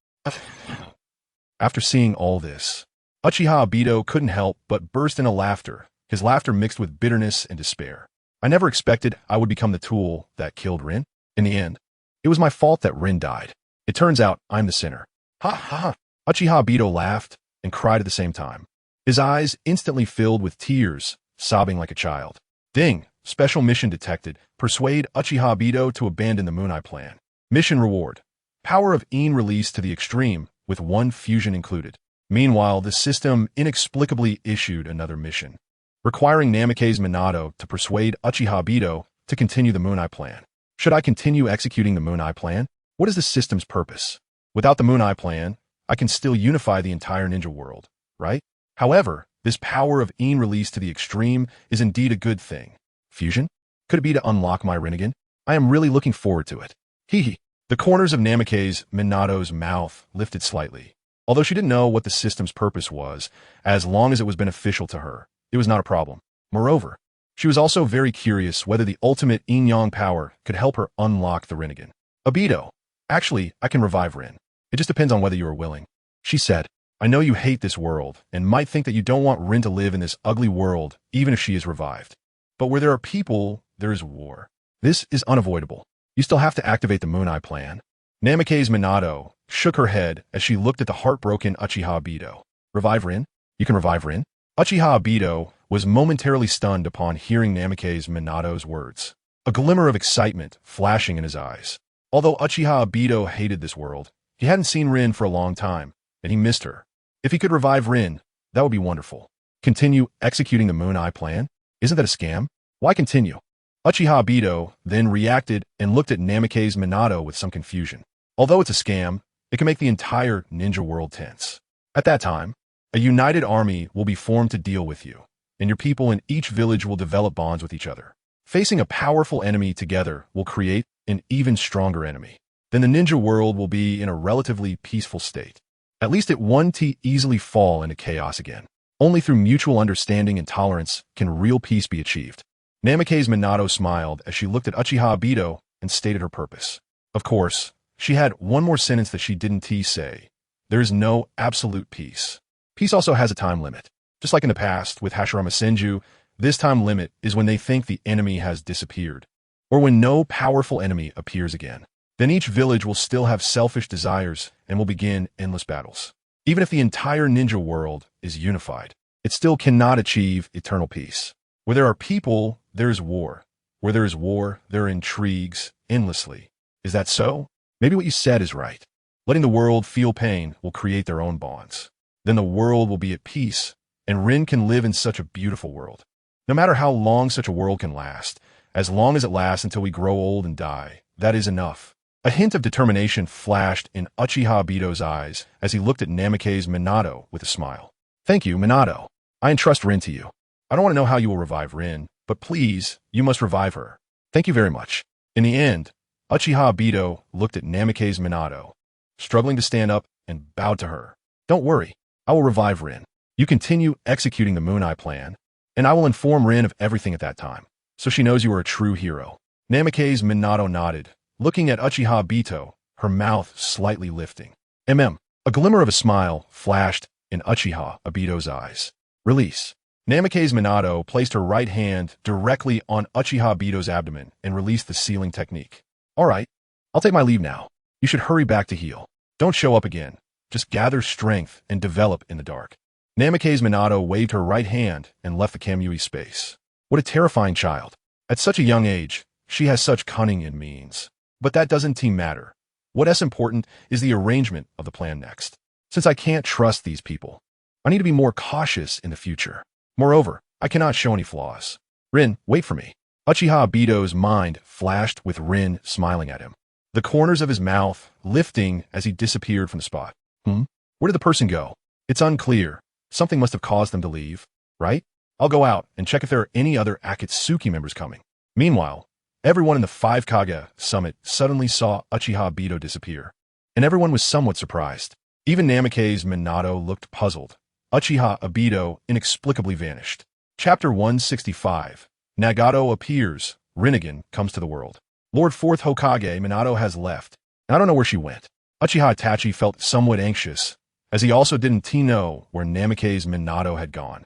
After seeing all this, Uchiha Obito couldn't help but burst into laughter, his laughter mixed with bitterness and despair. I never expected I would become the tool that killed Rin. In the end, it was my fault that Rin died. It turns out I'm the sinner. Ha ha ha! Uchiha Obito laughed and cried at the same time. His eyes instantly filled with tears, sobbing like a child. Ding! Special mission detected. Persuade Uchiha Obito to abandon the Moon Eye plan. Mission reward. Power of Een released to the extreme, with 1 fusion included. Meanwhile, the system inexplicably issued another mission, requiring Namikaze Minato to persuade Uchiha Obito to continue the Moon Eye plan. Should I continue executing the Moon Eye plan? What is the system's purpose? Without the Moon Eye plan, I can still unify the entire ninja world, right? However, this power of Een released to the extreme is indeed a good thing. Fusion? Could it be to unlock my Rinnegan? I am really looking forward to it. Hee hee. The corners of Namikaze Minato's mouth lifted slightly. Although she didn't know what the system's purpose was, as long as it was beneficial to her, it was not a problem. Moreover, she was also very curious whether the ultimate Yin-Yang power could help her unlock the Rinnegan. Obito, actually, I can revive Rin. It just depends on whether you are willing. She said, I know you hate this world and might think that you don't want Rin to live in this ugly world even if she is revived. But where there are people, there is war. This is unavoidable. You still have to activate the Moon Eye plan. Namikaze Minato shook her head as she looked at the heartbroken Uchiha Obito. Revive Rin? You can revive Rin? Uchiha Obito was momentarily stunned upon hearing Namikaze Minato's words, a glimmer of excitement flashing in his eyes. Although Uchiha Obito hated this world, he hadn't seen Rin for a long time, and he missed her. If he could revive Rin, that would be wonderful. Continue executing the Moon Eye plan? Isn't that a scam? Why continue? Uchiha Obito then reacted and looked at Namikaze Minato with some confusion. Although it's a scam, it can make the entire ninja world tense. At that time, a united army will be formed to deal with you, and your people in each village will develop bonds with each other. Facing a powerful enemy together will create an even stronger enemy. Then the ninja world will be in a relatively peaceful state. At least it won't easily fall into chaos again. Only through mutual understanding and tolerance can real peace be achieved. Namikaze Minato smiled as she looked at Uchiha Obito and stated her purpose. Of course, she had one more sentence that she didn't say. There is no absolute peace. Peace also has a time limit. Just like in the past with Hashirama Senju, this time limit is when they think the enemy has disappeared, or when no powerful enemy appears again. Then each village will still have selfish desires and will begin endless battles. Even if the entire ninja world is unified, it still cannot achieve eternal peace. Where there are people, there is war. Where there is war, there are intrigues endlessly. Is that so? Maybe what you said is right. Letting the world feel pain will create their own bonds. Then the world will be at peace, and Rin can live in such a beautiful world. No matter how long such a world can last, as long as it lasts until we grow old and die, that is enough. A hint of determination flashed in Uchiha Obito's eyes as he looked at Namikaze Minato with a smile. Thank you, Minato. I entrust Rin to you. I don't want to know how you will revive Rin, but please, you must revive her. Thank you very much. In the end, Uchiha Obito looked at Namikaze Minato, struggling to stand up, and bowed to her. Don't worry, I will revive Rin. You continue executing the Moon Eye plan, and I will inform Rin of everything at that time, so she knows you are a true hero. Namikaze Minato nodded, looking at Uchiha Obito, her mouth slightly lifting. A glimmer of a smile flashed in Uchiha Obito's eyes. Release. Namikaze Minato placed her right hand directly on Uchiha Obito's abdomen and released the sealing technique. All right, I'll take my leave now. You should hurry back to heal. Don't show up again. Just gather strength and develop in the dark. Namikaze Minato waved her right hand and left the Kamui space. What a terrifying child. At such a young age, she has such cunning and means. But that doesn't matter. What's important is the arrangement of the plan next. Since I can't trust these people, I need to be more cautious in the future. Moreover, I cannot show any flaws. Rin, wait for me. Uchiha Obito's mind flashed with Rin smiling at him. The corners of his mouth lifting as he disappeared from the spot. Where did the person go? It's unclear. Something must have caused them to leave, right? I'll go out and check if there are any other Akatsuki members coming. Meanwhile, everyone in the 5 Kage summit suddenly saw Uchiha Obito disappear, and everyone was somewhat surprised. Even Namikaze Minato looked puzzled. Uchiha Obito inexplicably vanished. Chapter 165. Nagato appears. Rinnegan comes to the world. Lord 4th Hokage Minato has left, and I don't know where she went. Uchiha Itachi felt somewhat anxious, as he also didn't know where Namikaze Minato had gone.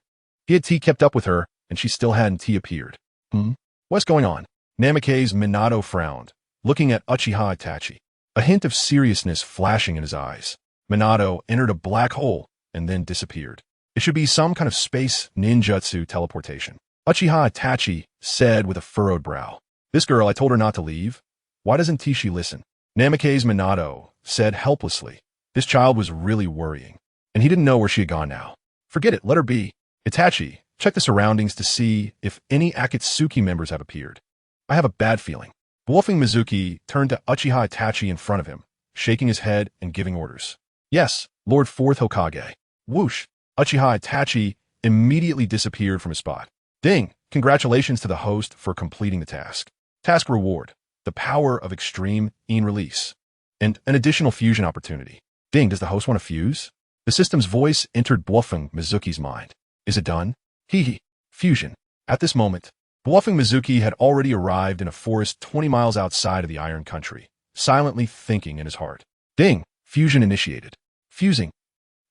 He had kept up with her, and she still hadn't appeared. What's going on? Namikaze Minato frowned, looking at Uchiha Itachi, a hint of seriousness flashing in his eyes. Minato entered a black hole and then disappeared. It should be some kind of space ninjutsu teleportation. Uchiha Itachi said with a furrowed brow. This girl, I told her not to leave. Why doesn't she listen? Namikaze Minato said helplessly. This child was really worrying, and he didn't know where she had gone now. Forget it, let her be. Itachi, check the surroundings to see if any Akatsuki members have appeared. I have a bad feeling. Bluffing Mizuki turned to Uchiha Itachi in front of him, shaking his head and giving orders. Yes, Lord 4th Hokage. Whoosh! Uchiha Itachi immediately disappeared from his spot. Ding! Congratulations to the host for completing the task. Task reward: the power of extreme release, and an additional fusion opportunity. Ding, does the host want to fuse? The system's voice entered Bluffing Mizuki's mind. Is it done? Hee. Fusion. At this moment, Bluffing Mizuki had already arrived in a forest 20 miles outside of the Iron Country, silently thinking in his heart. Ding! Fusion initiated. Fusing.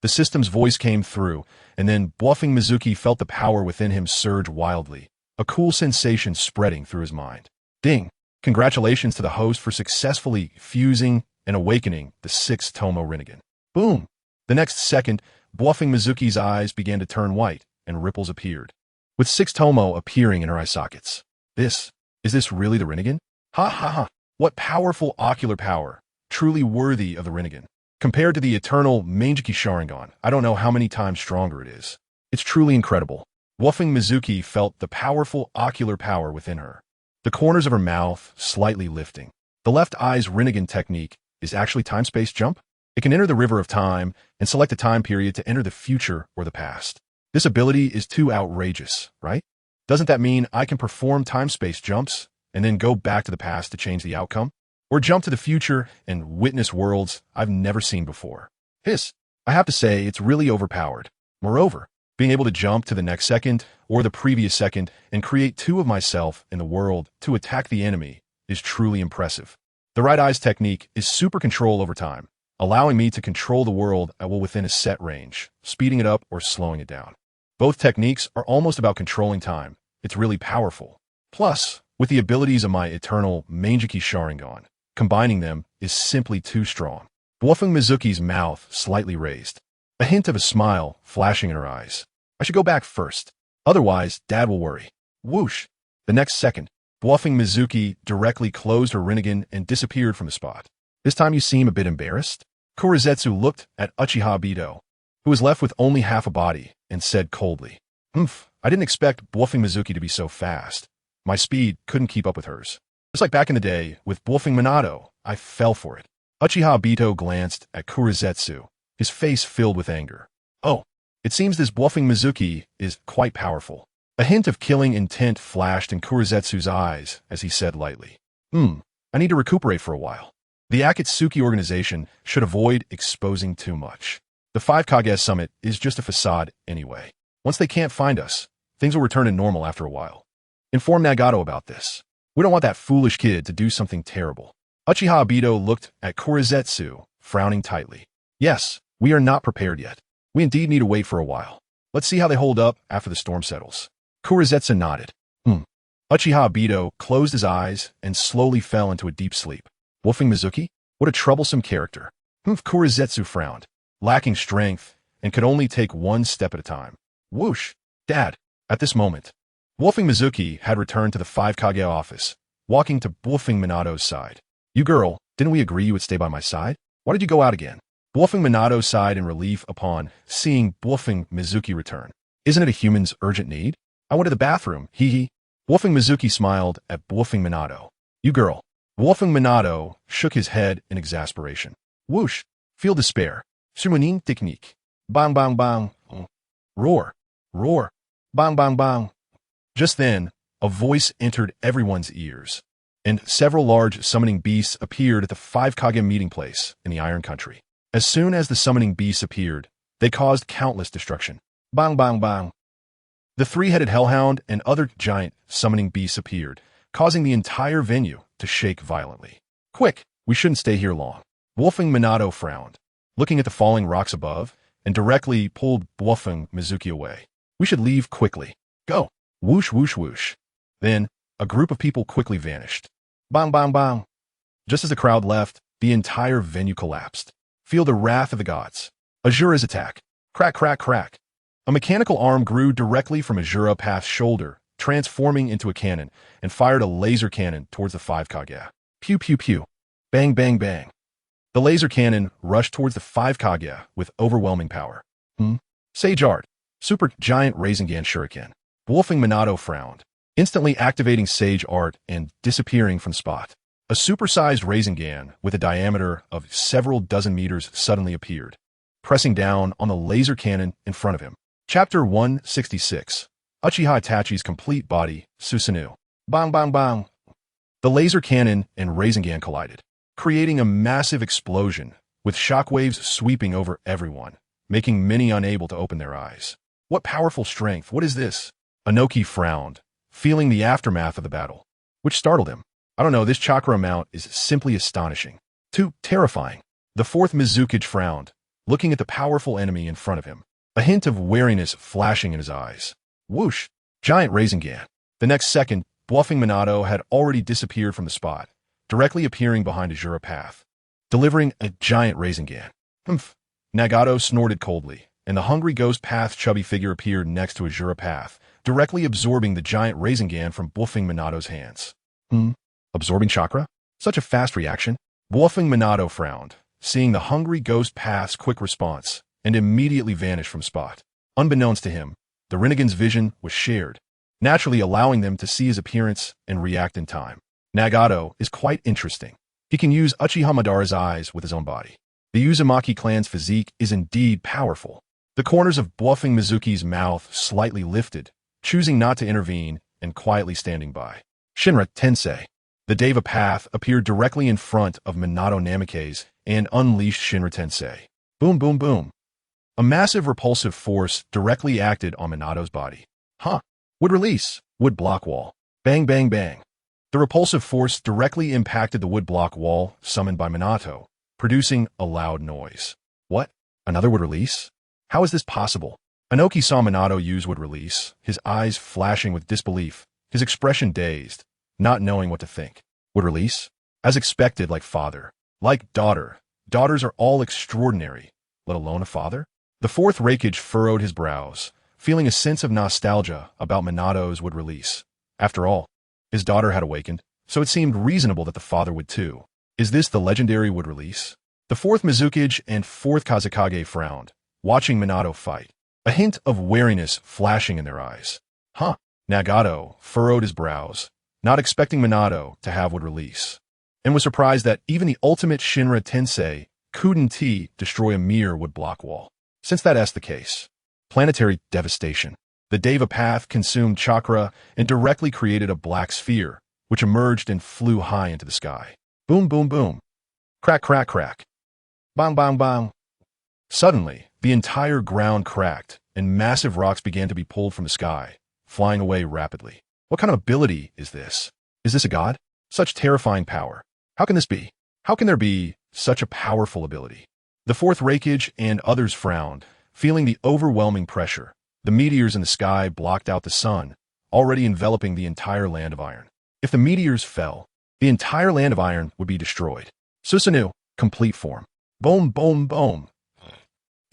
The system's voice came through, and then Bluffing Mizuki felt the power within him surge wildly, a cool sensation spreading through his mind. Ding! Congratulations to the host for successfully fusing and awakening the 6th Tomo Rinnegan. Boom! The next second, Bluffing Mizuki's eyes began to turn white, and ripples appeared, with 6 Tomo appearing in her eye sockets. Is this really the Rinnegan? Ha ha ha! What powerful ocular power, truly worthy of the Rinnegan. Compared to the eternal Manjiki Sharingan, I don't know how many times stronger it is. It's truly incredible. Bluffing Mizuki felt the powerful ocular power within her, the corners of her mouth slightly lifting. The left eye's Rinnegan technique is actually time-space jump. It can enter the river of time and select a time period to enter the future or the past. This ability is too outrageous, right? Doesn't that mean I can perform time-space jumps and then go back to the past to change the outcome? Or jump to the future and witness worlds I've never seen before? I have to say it's really overpowered. Moreover, being able to jump to the next second or the previous second and create 2 of myself in the world to attack the enemy is truly impressive. The right eye's technique is super control over time, allowing me to control the world at will within a set range, speeding it up or slowing it down. Both techniques are almost about controlling time. It's really powerful. Plus, with the abilities of my eternal Manjiki Sharingan, combining them is simply too strong. Bluffing Mizuki's mouth slightly raised, a hint of a smile flashing in her eyes. I should go back first. Otherwise, Dad will worry. Whoosh! The next second, Bluffing Mizuki directly closed her Rinnegan and disappeared from the spot. This time you seem a bit embarrassed? Kurizetsu looked at Uchiha Obito, who was left with only half a body, and said coldly, I didn't expect Bluffing Mizuki to be so fast. My speed couldn't keep up with hers. Just like back in the day with Bluffing Minato, I fell for it. Uchiha Obito glanced at Kurizetsu, his face filled with anger. Oh, it seems this Bluffing Mizuki is quite powerful. A hint of killing intent flashed in Kurizetsu's eyes as he said lightly, I need to recuperate for a while. The Akatsuki organization should avoid exposing too much. The 5 Kage summit is just a facade anyway. Once they can't find us, things will return to normal after a while. Inform Nagato about this. We don't want that foolish kid to do something terrible. Uchiha Obito looked at Kurizetsu, frowning tightly. Yes, we are not prepared yet. We indeed need to wait for a while. Let's see how they hold up after the storm settles. Kurizetsu nodded. Uchiha Obito closed his eyes and slowly fell into a deep sleep. Bluffing Mizuki? What a troublesome character. Kurizetsu frowned. Lacking strength and could only take one step at a time. Whoosh! Dad! At this moment, Wolfing Mizuki had returned to the 5 Kage office, walking to Wolfing Minato's side. You girl, didn't we agree you would stay by my side? Why did you go out again? Wolfing Minato sighed in relief upon seeing Wolfing Mizuki return. Isn't it a human's urgent need? I went to the bathroom, hee hee. Wolfing Mizuki smiled at Wolfing Minato. You girl. Wolfing Minato shook his head in exasperation. Whoosh! Feel despair. Sumuning technique. Bang bang bang. Roar. Roar. Bang bang bang. Just then, a voice entered everyone's ears, and several large summoning beasts appeared at the 5 Kage meeting place in the Iron Country. As soon as the summoning beasts appeared, they caused countless destruction. Bang bang bang. The 3-headed hellhound and other giant summoning beasts appeared, causing the entire venue to shake violently. Quick, we shouldn't stay here long. Wolfing Minato frowned, looking at the falling rocks above, and directly pulled Wolfing Mizuki away. We should leave quickly. Go. Whoosh whoosh whoosh. Then, a group of people quickly vanished. Bang bang bang. Just as the crowd left, the entire venue collapsed. Feel the wrath of the gods. Azura's attack. Crack crack crack. A mechanical arm grew directly from Azura Path's shoulder, transforming into a cannon, and fired a laser cannon towards the 5 Kage. Pew pew pew. Bang bang bang. The laser cannon rushed towards the 5 Kage with overwhelming power. Sage Art. Super Giant Rasengan Shuriken. Wolfing Minato frowned, instantly activating Sage Art and disappearing from spot. A supersized Rasengan with a diameter of several dozen meters suddenly appeared, pressing down on the laser cannon in front of him. Chapter 166. Uchiha Itachi's Complete Body, Susanoo. Bang bang bang. The laser cannon and Rasengan collided, creating a massive explosion, with shockwaves sweeping over everyone, making many unable to open their eyes. What powerful strength, what is this? Inoki frowned, feeling the aftermath of the battle, which startled him. I don't know, this chakra amount is simply astonishing. Too terrifying. The 4th Mizukage frowned, looking at the powerful enemy in front of him, a hint of wariness flashing in his eyes. Whoosh! Giant Rasengan. The next second, Bluffing Minato had already disappeared from the spot, directly appearing behind Azura Path, delivering a giant Rasengan. Humph! Nagato snorted coldly, and the hungry ghost path chubby figure appeared next to Azura Path, directly absorbing the giant Rasengan from Bluffing Minato's hands. Absorbing chakra? Such a fast reaction? Bluffing Minato frowned, seeing the hungry ghost path's quick response, and immediately vanished from spot. Unbeknownst to him, the Rinnegan's vision was shared, naturally allowing them to see his appearance and react in time. Nagato is quite interesting. He can use Uchiha Madara's eyes with his own body. The Uzumaki clan's physique is indeed powerful. The corners of Bluffing Mizuki's mouth slightly lifted, choosing not to intervene and quietly standing by. Shinra Tensei. The Deva Path appeared directly in front of Minato Namikaze and unleashed Shinra Tensei. Boom boom boom. A massive repulsive force directly acted on Minato's body. Would release. Wood block wall. Bang bang bang. The repulsive force directly impacted the wood block wall summoned by Minato, producing a loud noise. What? Another wood release? How is this possible? Inoki saw Minato use wood release, his eyes flashing with disbelief, his expression dazed, not knowing what to think. Wood release? As expected, like father. Like daughter. Daughters are all extraordinary, let alone a father? The 4th Raikage furrowed his brows, feeling a sense of nostalgia about Minato's wood release. After all, his daughter had awakened, so it seemed reasonable that the father would too. Is this the legendary wood release? The 4th Mizukage and 4th Kazekage frowned, watching Minato fight, a hint of wariness flashing in their eyes. Nagato furrowed his brows, not expecting Minato to have wood release, and was surprised that even the ultimate Shinra Tensei couldn't destroy a mere wood block wall. Since that's the case, planetary devastation. The Deva Path consumed chakra and directly created a black sphere, which emerged and flew high into the sky. Boom boom boom. Crack crack crack. Bang bang bang. Suddenly, the entire ground cracked, and massive rocks began to be pulled from the sky, flying away rapidly. What kind of ability is this? Is this a god? Such terrifying power. How can this be? How can there be such a powerful ability? The 4th Raikage and others frowned, feeling the overwhelming pressure. The meteors in the sky blocked out the sun, already enveloping the entire land of iron. If the meteors fell, the entire land of iron would be destroyed. Susanoo, complete form. Boom boom boom.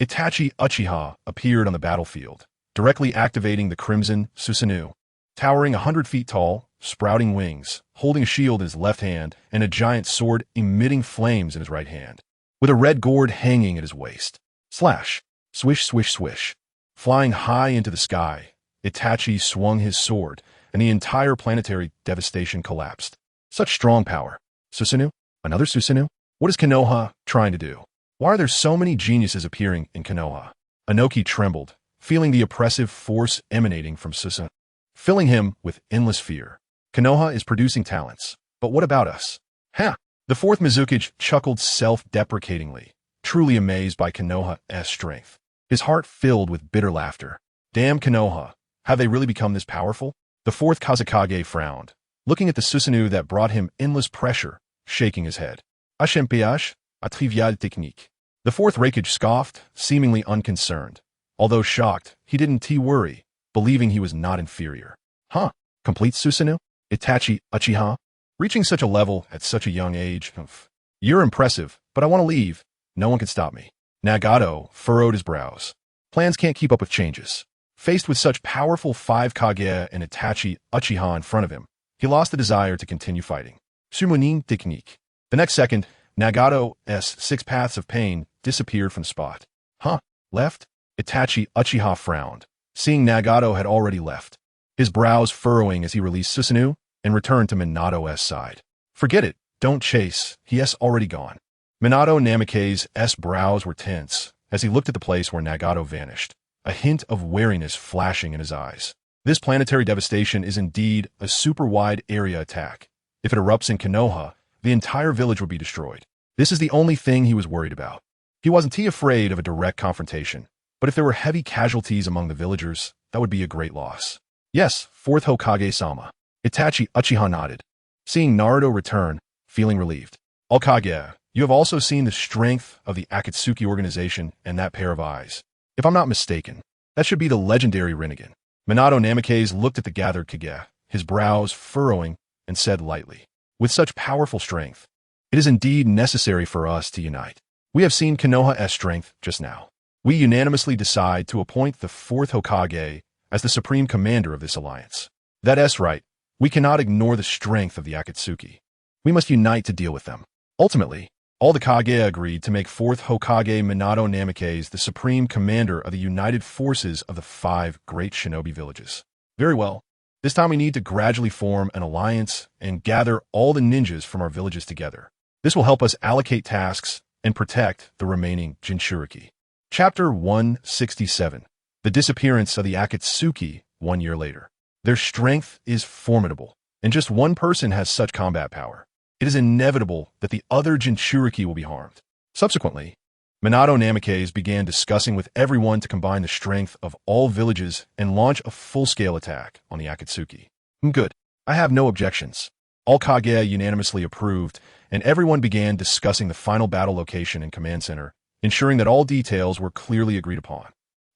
Itachi Uchiha appeared on the battlefield, directly activating the Crimson Susanoo. Towering 100 feet tall, sprouting wings, holding a shield in his left hand and a giant sword emitting flames in his right hand, with a red gourd hanging at his waist. Slash! Swish, swish, swish. Flying high into the sky, Itachi swung his sword, and the entire planetary devastation collapsed. Such strong power. Susanoo? Another Susanoo? What is Konoha trying to do? Why are there so many geniuses appearing in Konoha? Inoki trembled, feeling the oppressive force emanating from Susanoo, filling him with endless fear. Konoha is producing talents, but what about us? Ha! The fourth Mizukage chuckled self-deprecatingly, truly amazed by Konoha's strength. His heart filled with bitter laughter. Damn Konoha, have they really become this powerful? The fourth Kazekage frowned, looking at the Susanoo that brought him endless pressure, shaking his head. HMPH, a triviale technique. The fourth Raikage scoffed, seemingly unconcerned. Although shocked, he didn't worry, believing he was not inferior. Huh? Complete Susanoo? Itachi Uchiha? Reaching such a level at such a young age? You're impressive, but I want to leave. No one can stop me. Nagato furrowed his brows. Plans can't keep up with changes. Faced with such powerful 5 Kage and Itachi Uchiha in front of him, he lost the desire to continue fighting. Sumunin technique. The next second, Nagato's 6 paths of pain disappeared from the spot. Huh? Left? Itachi Uchiha frowned, seeing Nagato had already left, his brows furrowing as he released Susanoo and returned to Minato's side. Forget it. Don't chase. He has already gone. Minato Namikaze's brows were tense as he looked at the place where Nagato vanished, a hint of wariness flashing in his eyes. This planetary devastation is indeed a super-wide area attack. If it erupts in Konoha, the entire village would be destroyed. This is the only thing he was worried about. He wasn't afraid of a direct confrontation, but if there were heavy casualties among the villagers, that would be a great loss. Yes, fourth Hokage-sama. Itachi Uchiha nodded, seeing Naruto return, feeling relieved. Okage, you have also seen the strength of the Akatsuki organization and that pair of eyes. If I'm not mistaken, that should be the legendary Rinnegan. Minato Namikaze looked at the gathered Kage, his brows furrowing, and said lightly, with such powerful strength, it is indeed necessary for us to unite. We have seen Konoha's strength just now. We unanimously decide to appoint the fourth Hokage as the supreme commander of this alliance. That's right. We cannot ignore the strength of the Akatsuki. We must unite to deal with them. Ultimately, all the Kage agreed to make fourth Hokage Minato Namikaze the supreme commander of the united forces of the 5 great shinobi villages. Very well. This time we need to gradually form an alliance and gather all the ninjas from our villages together. This will help us allocate tasks and protect the remaining Jinchuriki. Chapter 167. The disappearance of the Akatsuki 1 year later. Their strength is formidable, and just one person has such combat power. It is inevitable that the other Jinchuriki will be harmed. Subsequently, Minato Namikaze began discussing with everyone to combine the strength of all villages and launch a full-scale attack on the Akatsuki. Good. I have no objections. All Kage unanimously approved, and everyone began discussing the final battle location and command center, ensuring that all details were clearly agreed upon.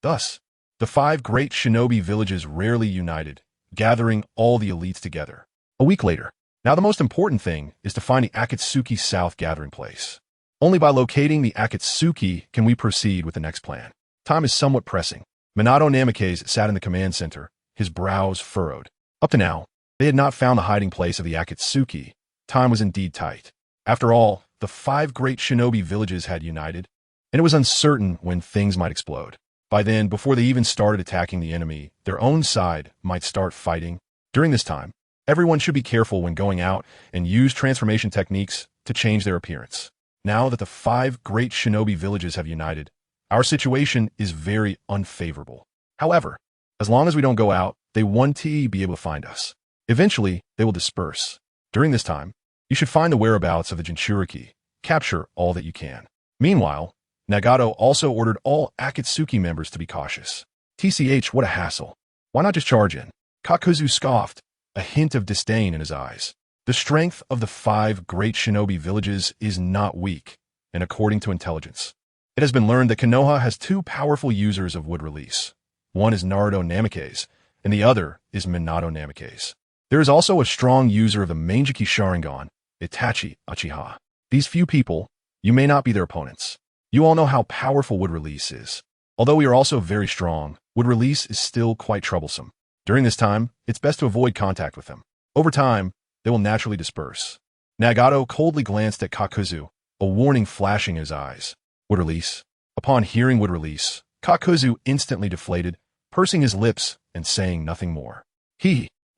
Thus, the 5 great shinobi villages rarely united, gathering all the elites together. A week later. Now the most important thing is to find the Akatsuki South gathering place. Only by locating the Akatsuki can we proceed with the next plan. Time is somewhat pressing. Minato Namikaze sat in the command center, his brows furrowed. Up to now, they had not found the hiding place of the Akatsuki. Time was indeed tight. After all, the 5 great shinobi villages had united, and it was uncertain when things might explode. By then, before they even started attacking the enemy, their own side might start fighting. During this time, everyone should be careful when going out and use transformation techniques to change their appearance. Now that the 5 great shinobi villages have united, our situation is very unfavorable. However, as long as we don't go out, they won't be able to find us. Eventually, they will disperse. During this time, you should find the whereabouts of the Jinchuriki, capture all that you can. Meanwhile, Nagato also ordered all Akatsuki members to be cautious. TCH, what a hassle. Why not just charge in? Kakuzu scoffed, a hint of disdain in his eyes. The strength of the 5 great shinobi villages is not weak, and according to intelligence, it has been learned that Konoha has 2 powerful users of wood release. One is Naruto Namikaze, and the other is Minato Namikaze. There is also a strong user of the Manjiki Sharingan, Itachi Uchiha. These few people, you may not be their opponents. You all know how powerful wood release is. Although we are also very strong, wood release is still quite troublesome. During this time, it's best to avoid contact with them. Over time, they will naturally disperse. Nagato coldly glanced at Kakuzu, a warning flashing in his eyes. Wood release. Upon hearing wood release, Kakuzu instantly deflated, pursing his lips and saying nothing more.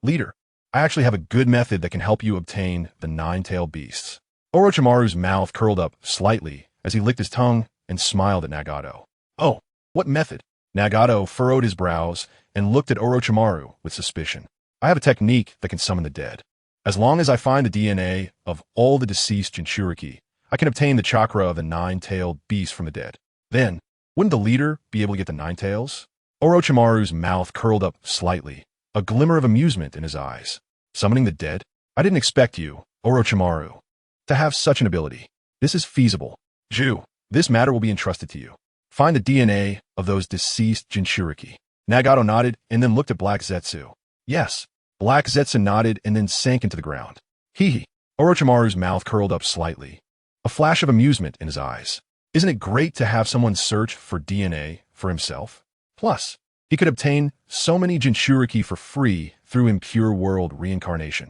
Leader, I actually have a good method that can help you obtain the nine-tailed beasts. Orochimaru's mouth curled up slightly as he licked his tongue and smiled at Nagato. Oh, what method? Nagato furrowed his brows and looked at Orochimaru with suspicion. I have a technique that can summon the dead. As long as I find the DNA of all the deceased Jinchuriki, I can obtain the chakra of the nine-tailed beast from the dead. Then, wouldn't the leader be able to get the nine tails? Orochimaru's mouth curled up slightly, a glimmer of amusement in his eyes. Summoning the dead? I didn't expect you, Orochimaru, to have such an ability. This is feasible. Ju, this matter will be entrusted to you. Find the DNA of those deceased Jinchuriki. Nagato nodded and then looked at Black Zetsu. Yes. Black Zetsu nodded and then sank into the ground. Orochimaru's mouth curled up slightly, a flash of amusement in his eyes. Isn't it great to have someone search for DNA for himself? Plus, he could obtain so many Jinchuriki for free through impure world reincarnation.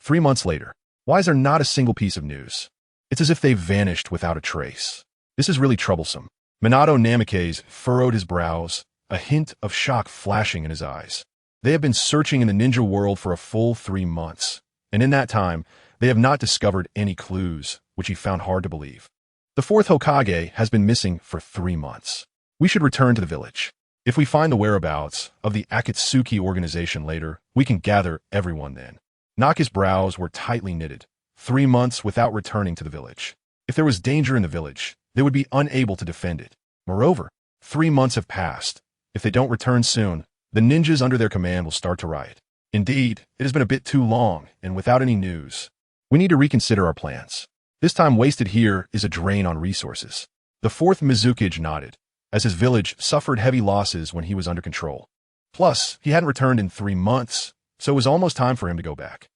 3 months later, why is there not a single piece of news? It's as if they've vanished without a trace. This is really troublesome. Minato Namikaze furrowed his brows, a hint of shock flashing in his eyes. They have been searching in the ninja world for a full 3 months, and in that time, they have not discovered any clues, which he found hard to believe. The 4th Hokage has been missing for 3 months. We should return to the village. If we find the whereabouts of the Akatsuki organization later, we can gather everyone then. Naka's brows were tightly knitted. 3 months without returning to the village. If there was danger in the village, they would be unable to defend it. Moreover, 3 months have passed. If they don't return soon, the ninjas under their command will start to riot. Indeed, it has been a bit too long, and without any news. We need to reconsider our plans. This time wasted here is a drain on resources. The 4th Mizukage nodded, as his village suffered heavy losses when he was under control. Plus, he hadn't returned in 3 months, so it was almost time for him to go back.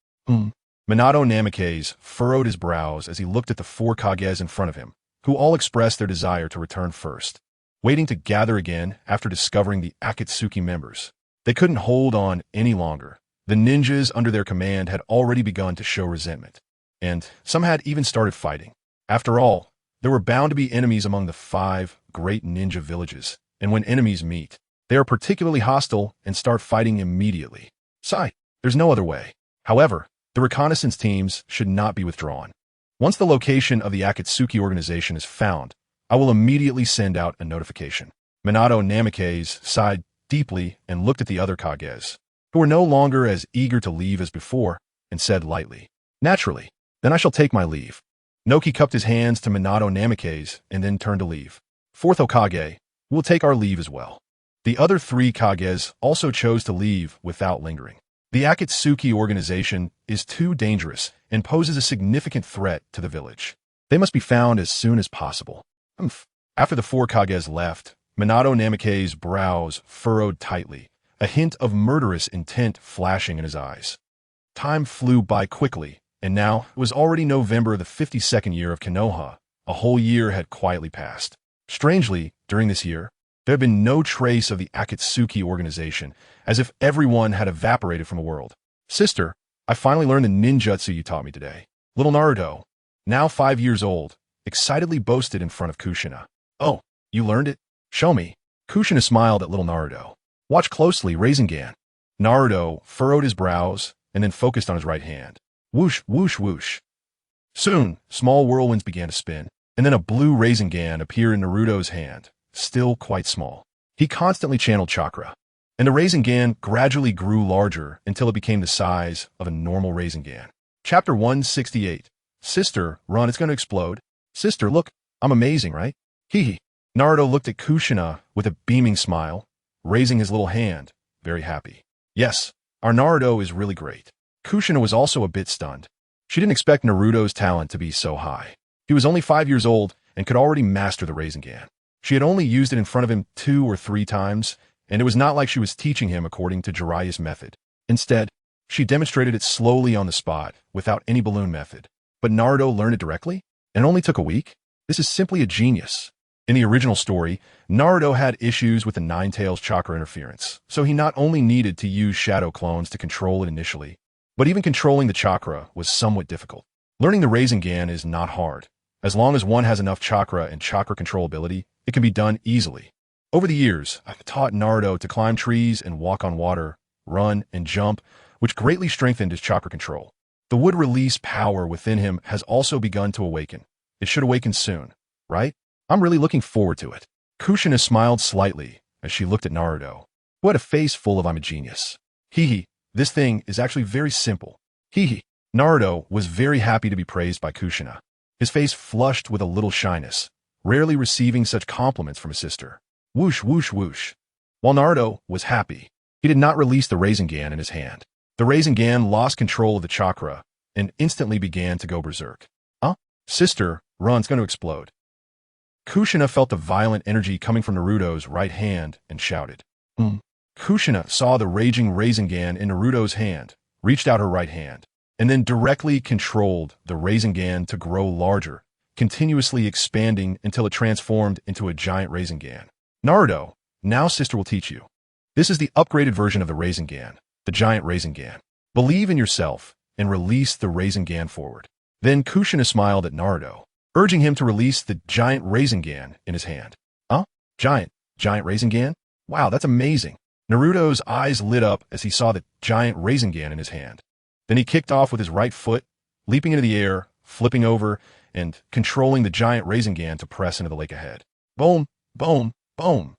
Minato Namikaze furrowed his brows as he looked at the 4 Kages in front of him, who all expressed their desire to return first. Waiting to gather again after discovering the Akatsuki members. They couldn't hold on any longer. The ninjas under their command had already begun to show resentment, and some had even started fighting. After all, there were bound to be enemies among the 5 great ninja villages, and when enemies meet, they are particularly hostile and start fighting immediately. There's no other way. However, the reconnaissance teams should not be withdrawn. Once the location of the Akatsuki organization is found, I will immediately send out a notification. Minato Namikaze sighed deeply and looked at the other Kages, who were no longer as eager to leave as before, and said lightly, Naturally, then I shall take my leave. Noki cupped his hands to Minato Namikaze and then turned to leave. 4th Hokage, we will take our leave as well. The other 3 Kages also chose to leave without lingering. The Akatsuki organization is too dangerous and poses a significant threat to the village. They must be found as soon as possible. After the 4 Kages left, Minato Namikaze's brows furrowed tightly, a hint of murderous intent flashing in his eyes. Time flew by quickly, and now it was already November of the 52nd year of Konoha. A whole year had quietly passed. Strangely, during this year, there had been no trace of the Akatsuki organization, as if everyone had evaporated from the world. Sister, I finally learned the ninjutsu you taught me today. Little Naruto, now 5 years old, excitedly boasted in front of Kushina. Oh, you learned it? Show me. Kushina smiled at little Naruto. Watch closely, Rasengan. Naruto furrowed his brows and then focused on his right hand. Whoosh, whoosh, whoosh. Soon, small whirlwinds began to spin, and then a blue Rasengan appeared in Naruto's hand, still quite small. He constantly channeled chakra, and the Rasengan gradually grew larger until it became the size of a normal Rasengan. Chapter 168. Sister, run, it's going to explode. Sister, look, I'm amazing, right? Naruto looked at Kushina with a beaming smile, raising his little hand, very happy. Yes, our Naruto is really great. Kushina was also a bit stunned. She didn't expect Naruto's talent to be so high. He was only 5 years old and could already master the Rasengan. She had only used it in front of him 2 or 3 times, and it was not like she was teaching him according to Jiraiya's method. Instead, she demonstrated it slowly on the spot, without any balloon method. But Naruto learned it directly? And it only took a week? This is simply a genius. In the original story, Naruto had issues with the Nine-Tails chakra interference, so he not only needed to use shadow clones to control it initially, but even controlling the chakra was somewhat difficult. Learning the Rasengan is not hard. As long as one has enough chakra and chakra control ability, it can be done easily. Over the years, I've taught Naruto to climb trees and walk on water, run and jump, which greatly strengthened his chakra control. The wood release power within him has also begun to awaken. It should awaken soon, right? I'm really looking forward to it. Kushina smiled slightly as she looked at Naruto, who had a face full of "I'm a genius." Hee, this thing is actually very simple. Hee. Naruto was very happy to be praised by Kushina. His face flushed with a little shyness, rarely receiving such compliments from his sister. Whoosh, whoosh, whoosh. While Naruto was happy, he did not release the Rasengan in his hand. The Rasengan lost control of the chakra and instantly began to go berserk. Sister, run's going to explode. Kushina felt the violent energy coming from Naruto's right hand and shouted. Kushina saw the raging Rasengan in Naruto's hand, reached out her right hand, and then directly controlled the Rasengan to grow larger, continuously expanding until it transformed into a giant Rasengan. Naruto, now sister will teach you. This is the upgraded version of the Rasengan, the giant Rasengan. Believe in yourself and release the Rasengan forward. Then Kushina smiled at Naruto, urging him to release the giant Rasengan in his hand. Giant Rasengan? Wow, that's amazing. Naruto's eyes lit up as he saw the giant Rasengan in his hand. Then he kicked off with his right foot, leaping into the air, flipping over, and controlling the giant Rasengan to press into the lake ahead. Boom, boom, boom.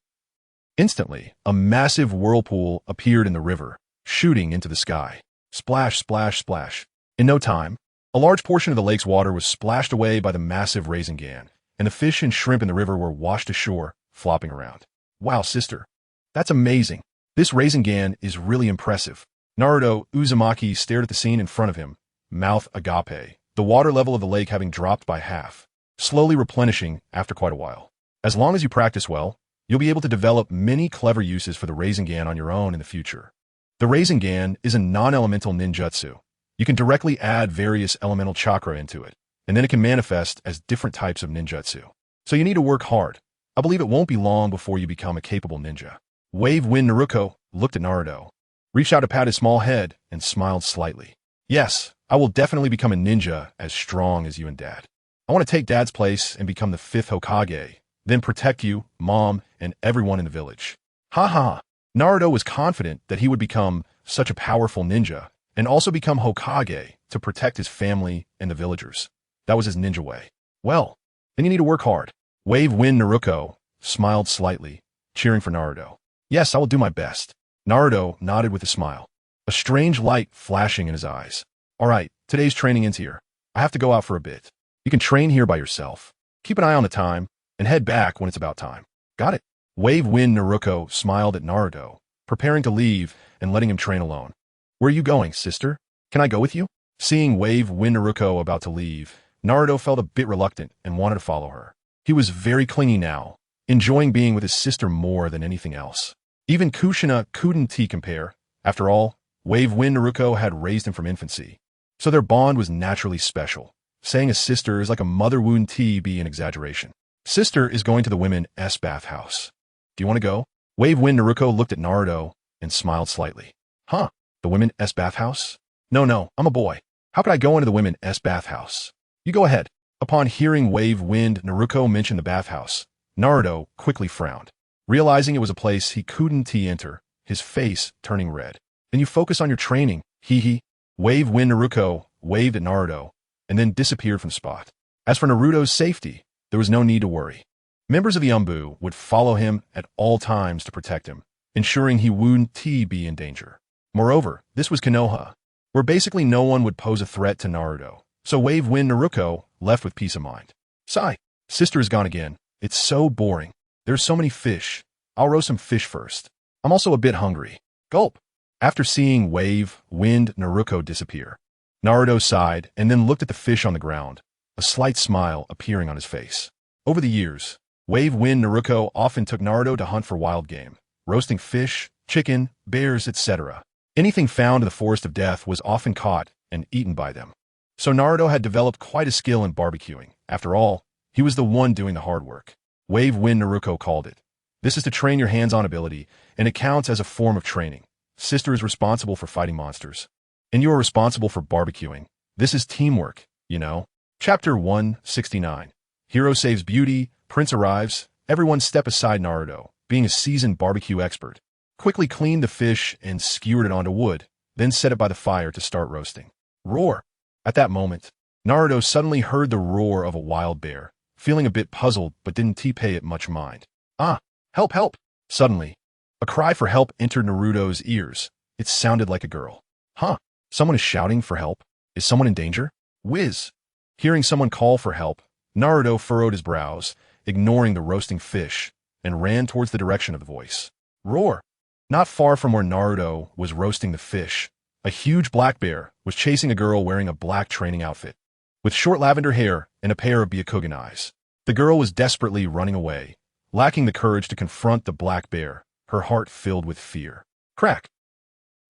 Instantly, a massive whirlpool appeared in the river, shooting into the sky. Splash, splash, splash. In no time, a large portion of the lake's water was splashed away by the massive Rasengan, and the fish and shrimp in the river were washed ashore, flopping around. Wow, sister. That's amazing. This Rasengan is really impressive. Naruto Uzumaki stared at the scene in front of him, mouth agape, the water level of the lake having dropped by half, slowly replenishing after quite a while. As long as you practice well, you'll be able to develop many clever uses for the Rasengan on your own in the future. The Rasengan is a non-elemental ninjutsu. You can directly add various elemental chakra into it, and then it can manifest as different types of ninjutsu. So you need to work hard. I believe it won't be long before you become a capable ninja. Wave Wind Naruko looked at Naruto, reached out to pat his small head, and smiled slightly. Yes, I will definitely become a ninja as strong as you and Dad. I want to take Dad's place and become the 5th Hokage, then protect you, Mom, and everyone in the village. Ha ha. Naruto was confident that he would become such a powerful ninja and also become Hokage to protect his family and the villagers. That was his ninja way. Well, then you need to work hard. Wave Wind Naruko smiled slightly, cheering for Naruto. Yes, I will do my best. Naruto nodded with a smile, a strange light flashing in his eyes. All right, today's training ends here. I have to go out for a bit. You can train here by yourself. Keep an eye on the time and head back when it's about time. Got it? Wave Wind Naruko smiled at Naruto, preparing to leave and letting him train alone. Where are you going, sister? Can I go with you? Seeing Wave Wind Naruko about to leave, Naruto felt a bit reluctant and wanted to follow her. He was very clingy now, enjoying being with his sister more than anything else. Even Kushina couldn't compare. After all, Wave Wind Naruko had raised him from infancy, so their bond was naturally special. Saying a sister is like a mother wouldn't be an exaggeration. Sister is going to the women's bathhouse. Do you want to go? Wave Wind Naruko looked at Naruto and smiled slightly. Huh? The women's bathhouse? No, I'm a boy. How could I go into the women's bathhouse? You go ahead. Upon hearing Wave Wind Naruko mention the bathhouse, Naruto quickly frowned, realizing it was a place he couldn't enter, his face turning red. Then you focus on your training, hee. Wave Wind Naruko waved at Naruto and then disappeared from the spot. As for Naruto's safety, there was no need to worry. Members of the Umbu would follow him at all times to protect him, ensuring he wouldn't be in danger. Moreover, this was Konoha, where basically no one would pose a threat to Naruto, so Wave Wind Naruko left with peace of mind. Sigh, sister is gone again. It's so boring. There's so many fish. I'll roast some fish first. I'm also a bit hungry. Gulp. After seeing Wave Wind Naruko disappear, Naruto sighed and then looked at the fish on the ground, a slight smile appearing on his face. Over the years, Wave Wind Naruko often took Naruto to hunt for wild game, roasting fish, chicken, bears, etc. Anything found in the Forest of Death was often caught and eaten by them. So Naruto had developed quite a skill in barbecuing. After all, he was the one doing the hard work. Wave Wind Naruko called it. This is to train your hands-on ability, and it counts as a form of training. Sister is responsible for fighting monsters, and you are responsible for barbecuing. This is teamwork, you know. Chapter 169. Hero saves beauty, Prince arrives, everyone step aside. Naruto, being a seasoned barbecue expert, quickly cleaned the fish and skewered it onto wood, then set it by the fire to start roasting. Roar! At that moment, Naruto suddenly heard the roar of a wild bear, feeling a bit puzzled but didn't pay it much mind. Ah! Help, help! Suddenly, a cry for help entered Naruto's ears. It sounded like a girl. Huh? Someone is shouting for help? Is someone in danger? Whiz! Hearing someone call for help, Naruto furrowed his brows, ignoring the roasting fish, and ran towards the direction of the voice. Roar! Not far from where Naruto was roasting the fish, a huge black bear was chasing a girl wearing a black training outfit, with short lavender hair and a pair of Byakugan eyes. The girl was desperately running away, lacking the courage to confront the black bear, her heart filled with fear. Crack!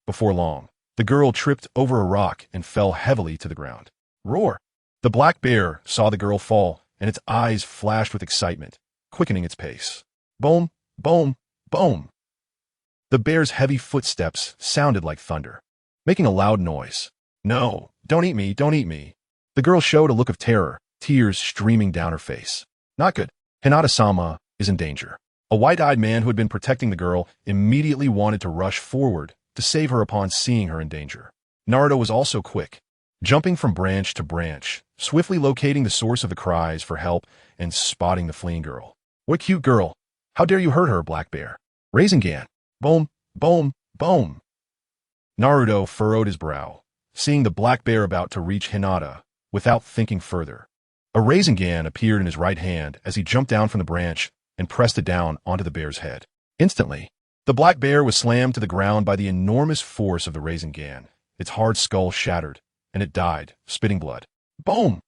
Before long, the girl tripped over a rock and fell heavily to the ground. Roar! The black bear saw the girl fall, and its eyes flashed with excitement, quickening its pace. Boom, boom, boom! The bear's heavy footsteps sounded like thunder, making a loud noise. No, don't eat me, don't eat me. The girl showed a look of terror, tears streaming down her face. Not good. Hinata-sama is in danger. A white-eyed man who had been protecting the girl immediately wanted to rush forward to save her upon seeing her in danger. Naruto was also quick, jumping from branch to branch, swiftly locating the source of the cries for help and spotting the fleeing girl. What cute girl! How dare you hurt her, Black Bear? Rasengan! Boom, boom, boom! Naruto furrowed his brow, seeing the black bear about to reach Hinata, without thinking further. A Rasengan appeared in his right hand as he jumped down from the branch and pressed it down onto the bear's head. Instantly, the black bear was slammed to the ground by the enormous force of the Rasengan. Its hard skull shattered, and it died, spitting blood. Boom!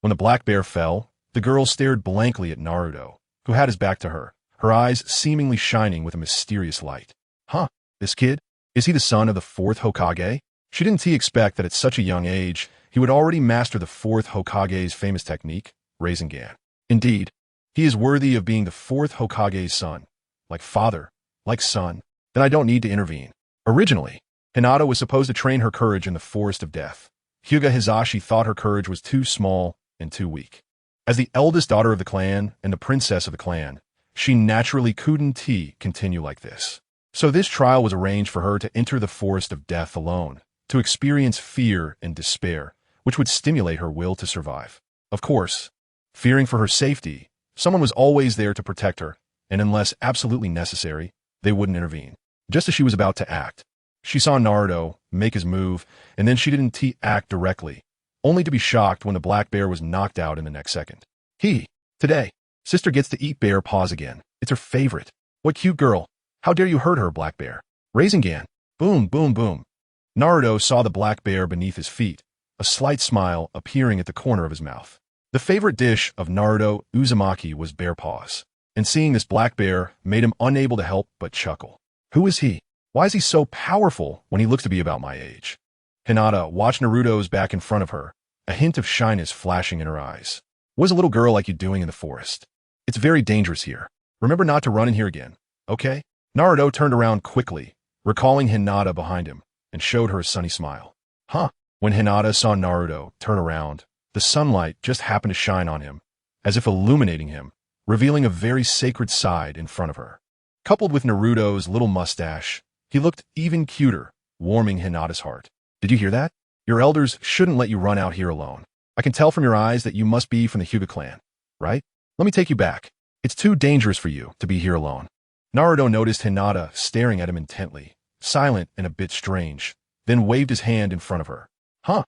When the black bear fell, the girl stared blankly at Naruto, who had his back to her, her eyes seemingly shining with a mysterious light. Huh, this kid? Is he the son of the fourth Hokage? She didn't expect that at such a young age, he would already master the fourth Hokage's famous technique, Rasengan. Indeed, he is worthy of being the fourth Hokage's son. Like father, like son, then I don't need to intervene. Originally, Hinata was supposed to train her courage in the Forest of Death. Hyuga Hizashi thought her courage was too small and too weak. As the eldest daughter of the clan and the princess of the clan, she naturally couldn't continue like this. So this trial was arranged for her to enter the Forest of Death alone, to experience fear and despair, which would stimulate her will to survive. Of course, fearing for her safety, someone was always there to protect her, and unless absolutely necessary, they wouldn't intervene. Just as she was about to act, she saw Naruto make his move, and then she didn't act directly, only to be shocked when the black bear was knocked out in the next second. Today, sister gets to eat bear paws again. It's her favorite. What cute girl. How dare you hurt her, Black Bear? Rasengan. Boom, boom, boom. Naruto saw the black bear beneath his feet, a slight smile appearing at the corner of his mouth. The favorite dish of Naruto Uzumaki was bear paws, and seeing this black bear made him unable to help but chuckle. Who is he? Why is he so powerful when he looks to be about my age? Hinata watched Naruto's back in front of her, a hint of shyness flashing in her eyes. What's a little girl like you doing in the forest? It's very dangerous here. Remember not to run in here again, okay? Naruto turned around quickly, recalling Hinata behind him, and showed her a sunny smile. Huh? When Hinata saw Naruto turn around, the sunlight just happened to shine on him, as if illuminating him, revealing a very sacred side in front of her. Coupled with Naruto's little mustache, he looked even cuter, warming Hinata's heart. Did you hear that? Your elders shouldn't let you run out here alone. I can tell from your eyes that you must be from the Hyuga clan, right? Let me take you back. It's too dangerous for you to be here alone. Naruto noticed Hinata staring at him intently, silent and a bit strange, then waved his hand in front of her. Huh?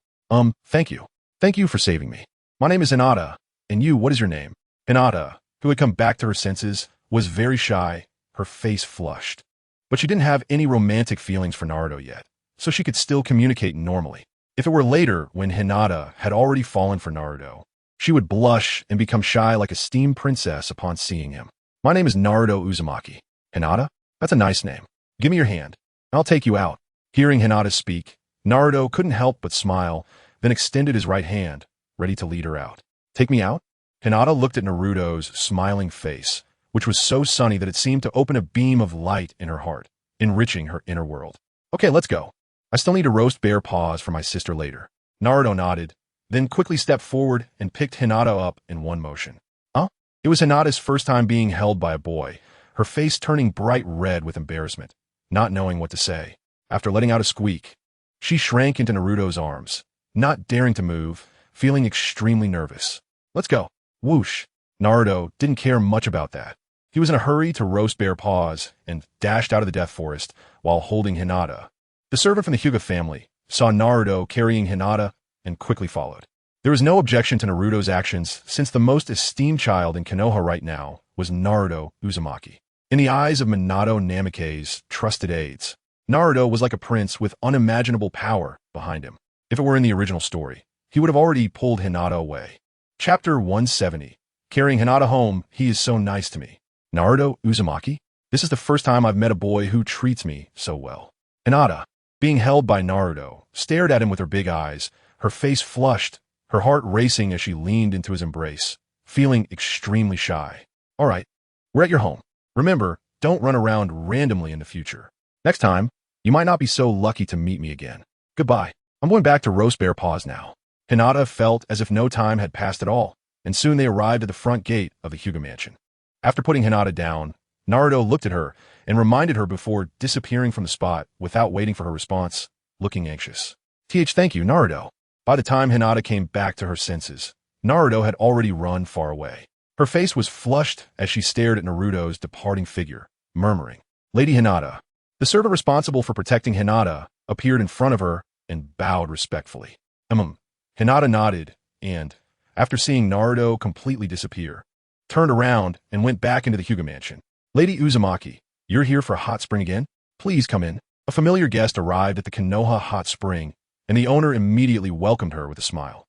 Thank you. Thank you for saving me. My name is Hinata, and you, what is your name? Hinata, who had come back to her senses, was very shy, her face flushed. But she didn't have any romantic feelings for Naruto yet, so she could still communicate normally. If it were later, when Hinata had already fallen for Naruto, she would blush and become shy like a steam princess upon seeing him. My name is Naruto Uzumaki. Hinata? That's a nice name. Give me your hand. I'll take you out. Hearing Hinata speak, Naruto couldn't help but smile, then extended his right hand, ready to lead her out. Take me out? Hinata looked at Naruto's smiling face, which was so sunny that it seemed to open a beam of light in her heart, enriching her inner world. Okay, let's go. I still need to roast bear paws for my sister later. Naruto nodded, then quickly stepped forward and picked Hinata up in one motion. Huh? It was Hinata's first time being held by a boy, her face turning bright red with embarrassment, not knowing what to say. After letting out a squeak, she shrank into Naruto's arms, not daring to move, feeling extremely nervous. Let's go. Whoosh. Naruto didn't care much about that. He was in a hurry to roast bear paws and dashed out of the death forest while holding Hinata. The servant from the Hyuga family saw Naruto carrying Hinata and quickly followed. There was no objection to Naruto's actions since the most esteemed child in Konoha right now was Naruto Uzumaki. In the eyes of Minato Namikaze's trusted aides, Naruto was like a prince with unimaginable power behind him. If it were in the original story, he would have already pulled Hinata away. Chapter 170. Carrying Hinata home, he is so nice to me. Naruto Uzumaki? This is the first time I've met a boy who treats me so well. Hinata, being held by Naruto, stared at him with her big eyes, her face flushed, her heart racing as she leaned into his embrace, feeling extremely shy. All right, we're at your home. Remember, don't run around randomly in the future. Next time, you might not be so lucky to meet me again. Goodbye. I'm going back to roast bear paws now. Hinata felt as if no time had passed at all, and soon they arrived at the front gate of the Hyuga mansion. After putting Hinata down, Naruto looked at her and reminded her before disappearing from the spot without waiting for her response, looking anxious. Thank you, Naruto. By the time Hinata came back to her senses, Naruto had already run far away. Her face was flushed as she stared at Naruto's departing figure, murmuring, Lady Hinata. The servant responsible for protecting Hinata appeared in front of her and bowed respectfully. Hinata nodded and, after seeing Naruto completely disappear, turned around and went back into the Hyuga mansion. Lady Uzumaki, you're here for a hot spring again? Please come in. A familiar guest arrived at the Konoha hot spring, and the owner immediately welcomed her with a smile.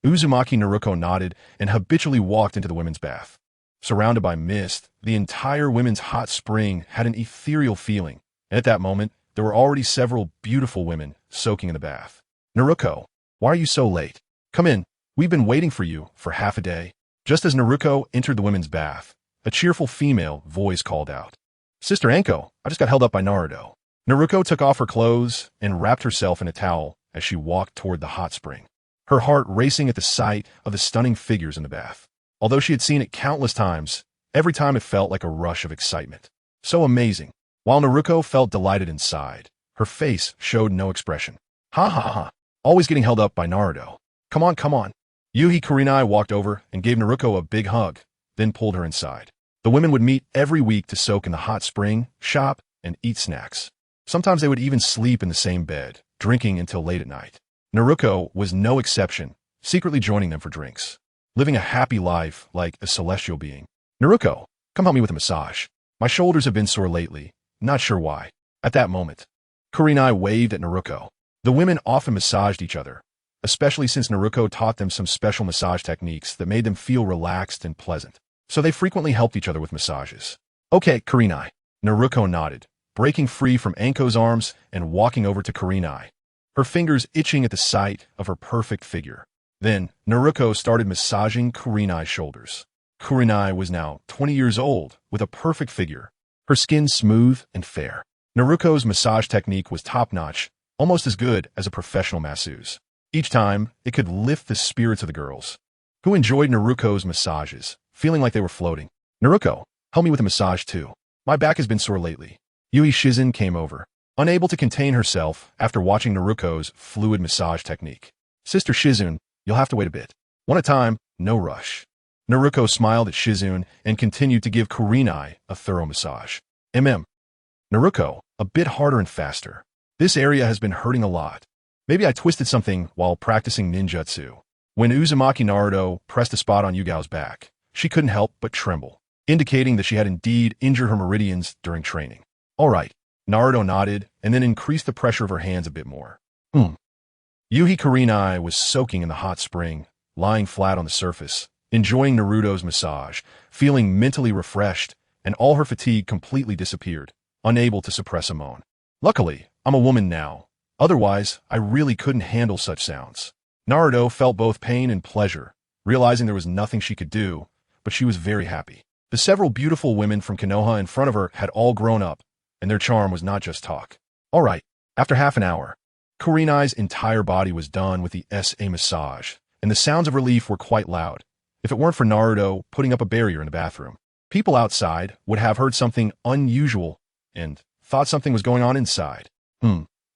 Uzumaki Naruko nodded and habitually walked into the women's bath. Surrounded by mist, the entire women's hot spring had an ethereal feeling, and at that moment, there were already several beautiful women soaking in the bath. Naruko, why are you so late? Come in. We've been waiting for you for half a day. Just as Naruko entered the women's bath, a cheerful female voice called out. Sister Anko, I just got held up by Naruto. Naruko took off her clothes and wrapped herself in a towel as she walked toward the hot spring, her heart racing at the sight of the stunning figures in the bath. Although she had seen it countless times, every time it felt like a rush of excitement. So amazing. While Naruko felt delighted inside, her face showed no expression. Ha ha ha. Always getting held up by Naruto. Come on, come on. Yuhi Kurenai walked over and gave Naruko a big hug, then pulled her inside. The women would meet every week to soak in the hot spring, shop, and eat snacks. Sometimes they would even sleep in the same bed, drinking until late at night. Naruko was no exception, secretly joining them for drinks, living a happy life like a celestial being. Naruko, come help me with a massage. My shoulders have been sore lately, not sure why. At that moment, Kurenai waved at Naruko. The women often massaged each other, especially since Naruko taught them some special massage techniques that made them feel relaxed and pleasant. So they frequently helped each other with massages. Okay, Kurenai. Naruko nodded, breaking free from Anko's arms and walking over to Kurenai, her fingers itching at the sight of her perfect figure. Then, Naruko started massaging Kurenai's shoulders. Kurenai was now 20 years old, with a perfect figure, her skin smooth and fair. Naruko's massage technique was top-notch, almost as good as a professional masseuse. Each time, it could lift the spirits of the girls, who enjoyed Naruko's massages, feeling like they were floating. Naruko, help me with a massage too. My back has been sore lately. Yui Shizen came over, unable to contain herself after watching Naruko's fluid massage technique. Sister Shizune, you'll have to wait a bit. One at a time, no rush. Naruko smiled at Shizune and continued to give Kurenai a thorough massage. Naruko, a bit harder and faster. This area has been hurting a lot. Maybe I twisted something while practicing ninjutsu. When Uzumaki Naruto pressed a spot on Yugao's back, she couldn't help but tremble, indicating that she had indeed injured her meridians during training. All right, Naruto nodded and then increased the pressure of her hands a bit more. Yuhi Kurenai was soaking in the hot spring, lying flat on the surface, enjoying Naruto's massage, feeling mentally refreshed, and all her fatigue completely disappeared, unable to suppress a moan. Luckily, I'm a woman now. Otherwise, I really couldn't handle such sounds. Naruto felt both pain and pleasure, realizing there was nothing she could do, but she was very happy. The several beautiful women from Konoha in front of her had all grown up, and their charm was not just talk. All right, after half an hour, Kurenai's entire body was done with the SA massage, and the sounds of relief were quite loud. If it weren't for Naruto putting up a barrier in the bathroom, people outside would have heard something unusual and thought something was going on inside.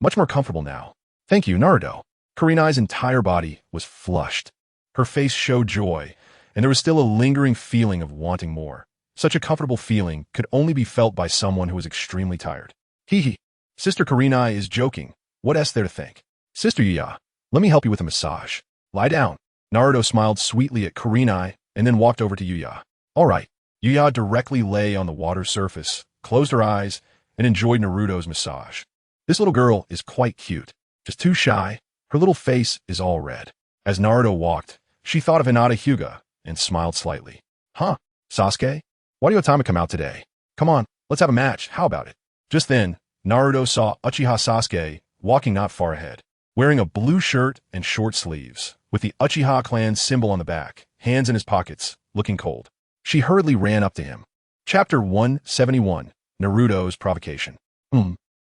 Much more comfortable now. Thank you, Naruto. Kurenai's entire body was flushed. Her face showed joy, and there was still a lingering feeling of wanting more. Such a comfortable feeling could only be felt by someone who was extremely tired. Hee. Sister Kurenai is joking. What else there to think? Sister Yuya, let me help you with a massage. Lie down. Naruto smiled sweetly at Kurenai and then walked over to Yuya. All right. Yuya directly lay on the water surface, closed her eyes, and enjoyed Naruto's massage. This little girl is quite cute. Just too shy. Her little face is all red. As Naruto walked, she thought of Hinata Hyuga and smiled slightly. Huh, Sasuke? Why do you have time to come out today? Come on, let's have a match. How about it? Just then, Naruto saw Uchiha Sasuke walking not far ahead, wearing a blue shirt and short sleeves, with the Uchiha clan symbol on the back, hands in his pockets, looking cold. She hurriedly ran up to him. Chapter 171, Naruto's Provocation.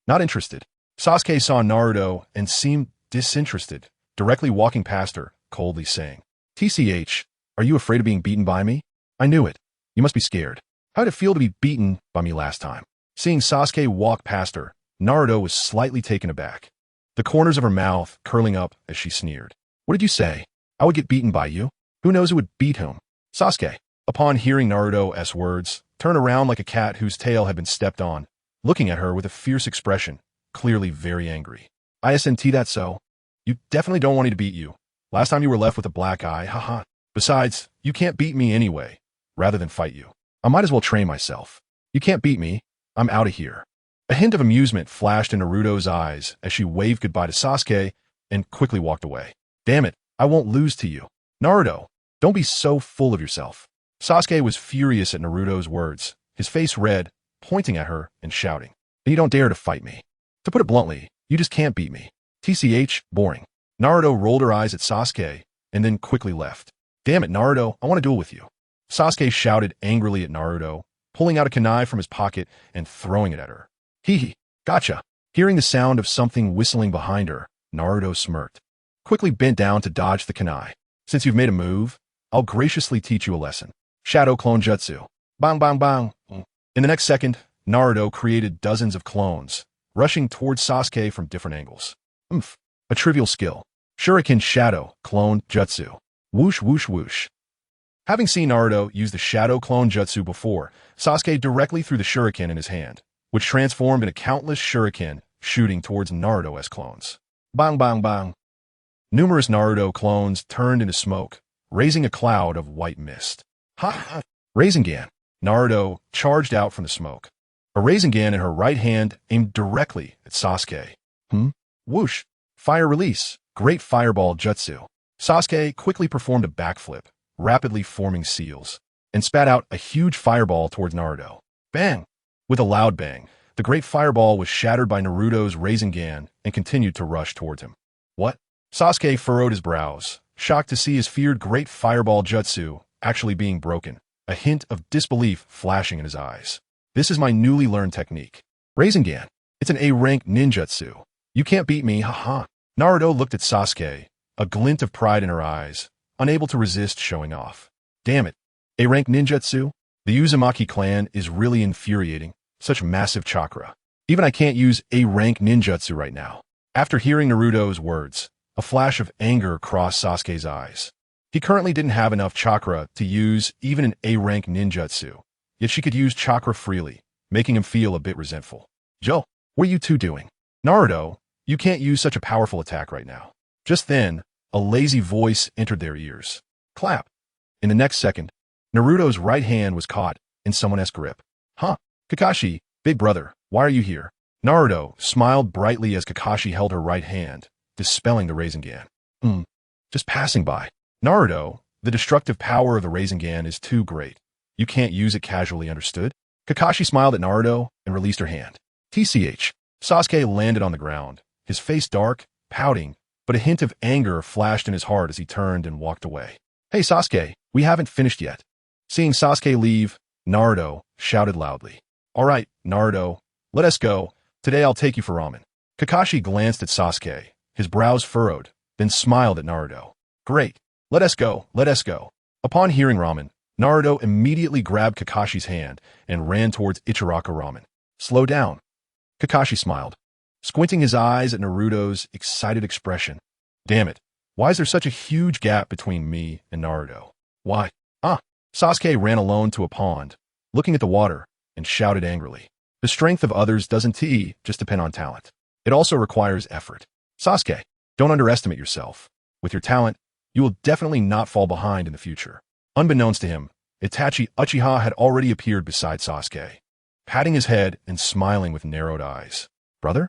Not interested. Sasuke saw Naruto and seemed disinterested, directly walking past her, coldly saying, TCH, are you afraid of being beaten by me? I knew it. You must be scared. How did it feel to be beaten by me last time? Seeing Sasuke walk past her, Naruto was slightly taken aback, the corners of her mouth curling up as she sneered. What did you say? I would get beaten by you? Who knows who would beat whom? Sasuke, upon hearing Naruto's words, turned around like a cat whose tail had been stepped on, looking at her with a fierce expression, clearly very angry. Isn't that so? You definitely don't want me to beat you. Last time you were left with a black eye, haha. Besides, you can't beat me anyway, rather than fight you. I might as well train myself. You can't beat me. I'm out of here. A hint of amusement flashed in Naruto's eyes as she waved goodbye to Sasuke and quickly walked away. Damn it, I won't lose to you. Naruto, don't be so full of yourself. Sasuke was furious at Naruto's words, his face red, pointing at her and shouting. And you don't dare to fight me. To put it bluntly, you just can't beat me. TCH, boring. Naruto rolled her eyes at Sasuke and then quickly left. Damn it, Naruto, I want to duel with you. Sasuke shouted angrily at Naruto, pulling out a kunai from his pocket and throwing it at her. Hee, gotcha. Hearing the sound of something whistling behind her, Naruto smirked, quickly bent down to dodge the kunai. Since you've made a move, I'll graciously teach you a lesson. Shadow Clone Jutsu. Bang, bang, bang. In the next second, Naruto created dozens of clones, rushing towards Sasuke from different angles. A trivial skill. Shuriken Shadow Clone Jutsu. Whoosh, whoosh, whoosh. Having seen Naruto use the Shadow Clone Jutsu before, Sasuke directly threw the shuriken in his hand, which transformed into countless shuriken shooting towards Naruto as clones. Bang, bang, bang. Numerous Naruto clones turned into smoke, raising a cloud of white mist. Ha! Rasengan. Naruto charged out from the smoke. A Rasengan in her right hand aimed directly at Sasuke. Whoosh. Fire release. Great fireball jutsu. Sasuke quickly performed a backflip, rapidly forming seals, and spat out a huge fireball towards Naruto. Bang! With a loud bang, the great fireball was shattered by Naruto's Rasengan and continued to rush towards him. What? Sasuke furrowed his brows, shocked to see his feared great fireball jutsu actually being broken, a hint of disbelief flashing in his eyes. This is my newly learned technique. Rasengan. It's an A-rank ninjutsu. You can't beat me, haha. Naruto looked at Sasuke, a glint of pride in her eyes, unable to resist showing off. Damn it. A-rank ninjutsu? The Uzumaki clan is really infuriating. Such massive chakra. Even I can't use A-rank ninjutsu right now. After hearing Naruto's words, a flash of anger crossed Sasuke's eyes. He currently didn't have enough chakra to use even an A-rank ninjutsu, yet she could use chakra freely, making him feel a bit resentful. Joe, what are you two doing? Naruto, you can't use such a powerful attack right now. Just then, a lazy voice entered their ears. Clap. In the next second, Naruto's right hand was caught in someone else's grip. Huh? Kakashi, big brother, why are you here? Naruto smiled brightly as Kakashi held her right hand, dispelling the Rasengan. Just passing by. Naruto, the destructive power of the Rasengan is too great. You can't use it casually, understood? Kakashi smiled at Naruto and released her hand. TCH. Sasuke landed on the ground, his face dark, pouting, but a hint of anger flashed in his heart as he turned and walked away. Hey Sasuke, we haven't finished yet. Seeing Sasuke leave, Naruto shouted loudly. All right, Naruto, let us go. Today I'll take you for ramen. Kakashi glanced at Sasuke, his brows furrowed, then smiled at Naruto. Great, let us go, let us go. Upon hearing ramen, Naruto immediately grabbed Kakashi's hand and ran towards Ichiraka Ramen. Slow down. Kakashi smiled, squinting his eyes at Naruto's excited expression. Damn it, why is there such a huge gap between me and Naruto? Why? Sasuke ran alone to a pond, looking at the water, and shouted angrily. The strength of others doesn't just depend on talent. It also requires effort. Sasuke, don't underestimate yourself. With your talent, you will definitely not fall behind in the future. Unbeknownst to him, Itachi Uchiha had already appeared beside Sasuke, patting his head and smiling with narrowed eyes. Brother,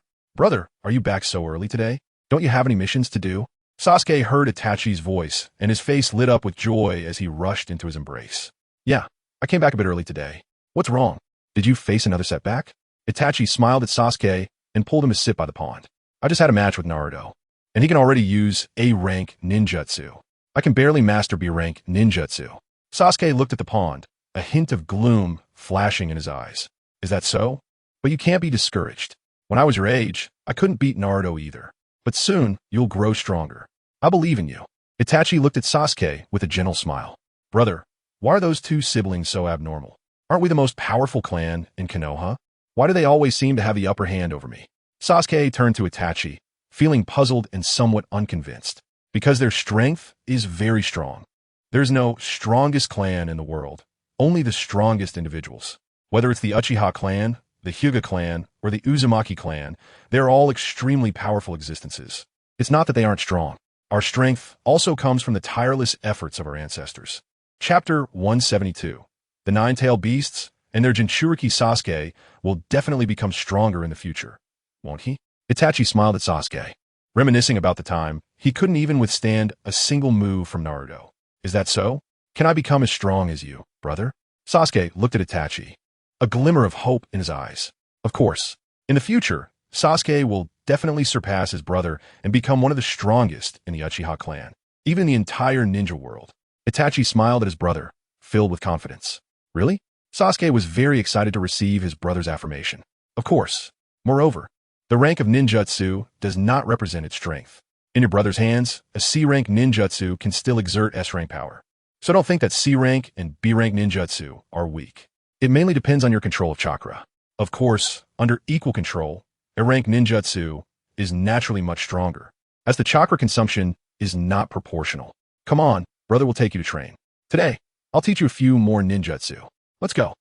are you back so early today? Don't you have any missions to do? Sasuke heard Itachi's voice, and his face lit up with joy as he rushed into his embrace. Yeah, I came back a bit early today. What's wrong? Did you face another setback? Itachi smiled at Sasuke and pulled him to sit by the pond. I just had a match with Naruto, and he can already use A-rank ninjutsu. I can barely master B-rank ninjutsu. Sasuke looked at the pond, a hint of gloom flashing in his eyes. Is that so? But you can't be discouraged. When I was your age, I couldn't beat Naruto either. But soon, you'll grow stronger. I believe in you. Itachi looked at Sasuke with a gentle smile. Brother, why are those two siblings so abnormal? Aren't we the most powerful clan in Konoha? Why do they always seem to have the upper hand over me? Sasuke turned to Itachi, feeling puzzled and somewhat unconvinced. Because their strength is very strong. There's no strongest clan in the world, only the strongest individuals. Whether it's the Uchiha clan, the Hyuga clan, or the Uzumaki clan, they're all extremely powerful existences. It's not that they aren't strong. Our strength also comes from the tireless efforts of our ancestors. Chapter 172. The Nine-Tailed Beasts and their Jinchuriki Sasuke will definitely become stronger in the future, won't he? Itachi smiled at Sasuke, reminiscing about the time he couldn't even withstand a single move from Naruto. Is that so? Can I become as strong as you, brother? Sasuke looked at Itachi, a glimmer of hope in his eyes. Of course, in the future, Sasuke will definitely surpass his brother and become one of the strongest in the Uchiha clan, even in the entire ninja world. Itachi smiled at his brother, filled with confidence. Really? Sasuke was very excited to receive his brother's affirmation. Of course. Moreover, the rank of ninjutsu does not represent its strength. In your brother's hands, a C-rank ninjutsu can still exert S-rank power. So don't think that C-rank and B-rank ninjutsu are weak. It mainly depends on your control of chakra. Of course, under equal control, a rank ninjutsu is naturally much stronger, as the chakra consumption is not proportional. Come on, brother will take you to train. Today, I'll teach you a few more ninjutsu. Let's go.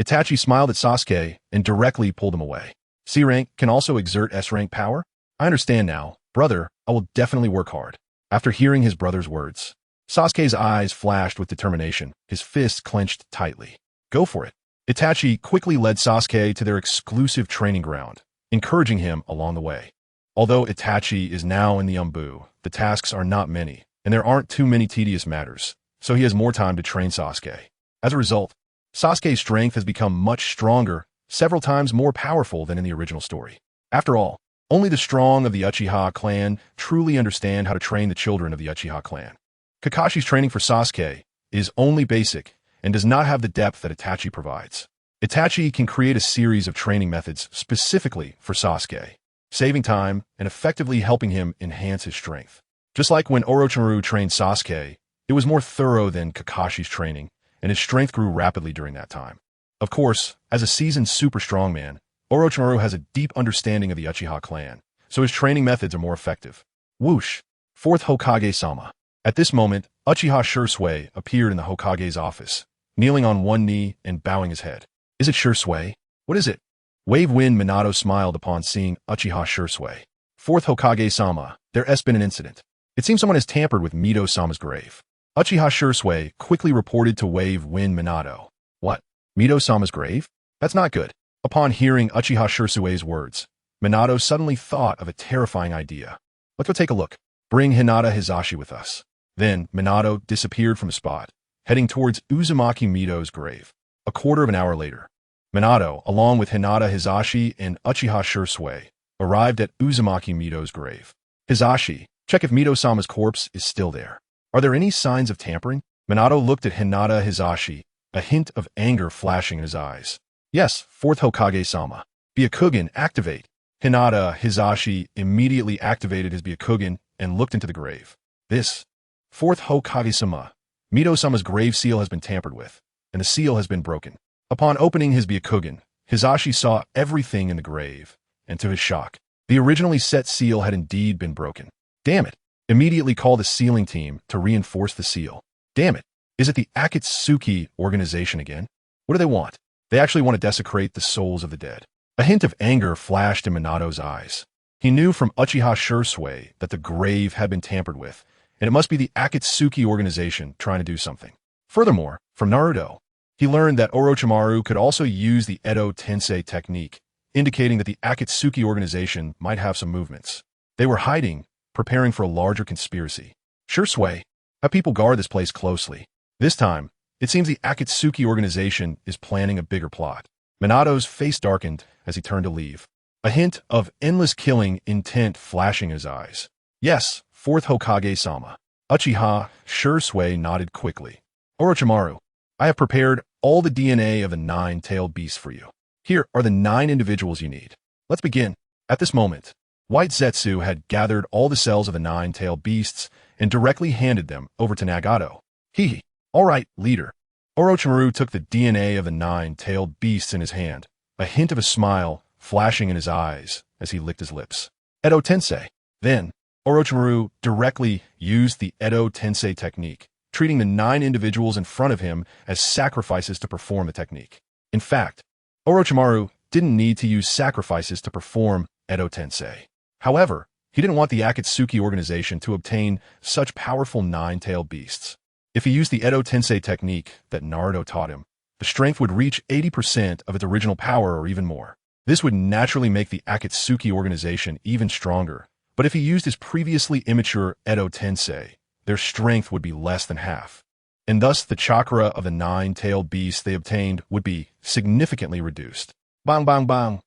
Itachi smiled at Sasuke and directly pulled him away. C-rank can also exert S-rank power? I understand now. Brother, I will definitely work hard. After hearing his brother's words, Sasuke's eyes flashed with determination, his fists clenched tightly. Go for it. Itachi quickly led Sasuke to their exclusive training ground, encouraging him along the way. Although Itachi is now in the Umbu, the tasks are not many, and there aren't too many tedious matters, so he has more time to train Sasuke. As a result, Sasuke's strength has become much stronger, several times more powerful than in the original story. After all, only the strong of the Uchiha clan truly understand how to train the children of the Uchiha clan. Kakashi's training for Sasuke is only basic and does not have the depth that Itachi provides. Itachi can create a series of training methods specifically for Sasuke, saving time and effectively helping him enhance his strength. Just like when Orochimaru trained Sasuke, it was more thorough than Kakashi's training, and his strength grew rapidly during that time. Of course, as a seasoned super strongman, Orochimaru has a deep understanding of the Uchiha clan, so his training methods are more effective. Whoosh! Fourth Hokage-sama. At this moment, Uchiha Shursui appeared in the Hokage's office, kneeling on one knee and bowing his head. Is it Shursui? What is it? Wave Wind Minato smiled upon seeing Uchiha Shursui. Fourth Hokage-sama, there has been an incident. It seems someone has tampered with Mito-sama's grave. Uchiha Shursui quickly reported to Wave Wind Minato. What? Mito-sama's grave? That's not good. Upon hearing Uchiha Shursui's words, Minato suddenly thought of a terrifying idea. Let's go take a look. Bring Hinata Hizashi with us. Then Minato disappeared from the spot, heading towards Uzumaki Mito's grave. A quarter of an hour later, Minato, along with Hinata Hizashi and Uchiha Shursui, arrived at Uzumaki Mito's grave. Hizashi, check if Mito-sama's corpse is still there. Are there any signs of tampering? Minato looked at Hinata Hisashi, a hint of anger flashing in his eyes. Yes, fourth Hokage-sama. Byakugan, activate. Hinata Hisashi immediately activated his Byakugan and looked into the grave. This, fourth Hokage-sama. Mito-sama's grave seal has been tampered with, and the seal has been broken. Upon opening his Byakugan, Hisashi saw everything in the grave, and to his shock, the originally set seal had indeed been broken. Damn it. Immediately call the sealing team to reinforce the seal. Damn it. Is it the Akatsuki organization again? What do they want? They actually want to desecrate the souls of the dead. A hint of anger flashed in Minato's eyes. He knew from Uchiha Shursui that the grave had been tampered with, and it must be the Akatsuki organization trying to do something. Furthermore, from Naruto, he learned that Orochimaru could also use the Edo Tensei technique, indicating that the Akatsuki organization might have some movements. They were hiding, preparing for a larger conspiracy. Shursui, have people guard this place closely. This time, it seems the Akatsuki organization is planning a bigger plot. Minato's face darkened as he turned to leave, a hint of endless killing intent flashing in his eyes. Yes, fourth Hokage-sama. Uchiha Shursui nodded quickly. Orochimaru, I have prepared all the DNA of the 9-tailed beast for you. Here are the 9 individuals you need. Let's begin. At this moment, White Zetsu had gathered all the cells of the 9-tailed beasts and directly handed them over to Nagato. Hee. All right, leader. Orochimaru took the DNA of the 9-tailed beasts in his hand, a hint of a smile flashing in his eyes as he licked his lips. Edo Tensei. Then, Orochimaru directly used the Edo Tensei technique, treating the 9 individuals in front of him as sacrifices to perform the technique. In fact, Orochimaru didn't need to use sacrifices to perform Edo Tensei. However, he didn't want the Akatsuki organization to obtain such powerful 9-tailed beasts. If he used the Edo Tensei technique that Naruto taught him, the strength would reach 80% of its original power or even more. This would naturally make the Akatsuki organization even stronger, but if he used his previously immature Edo Tensei, their strength would be less than half. And thus the chakra of the 9-tailed beasts they obtained would be significantly reduced. Bang, bang, bang.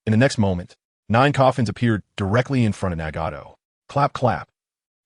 In the next moment, 9 coffins appeared directly in front of Nagato. Clap, clap.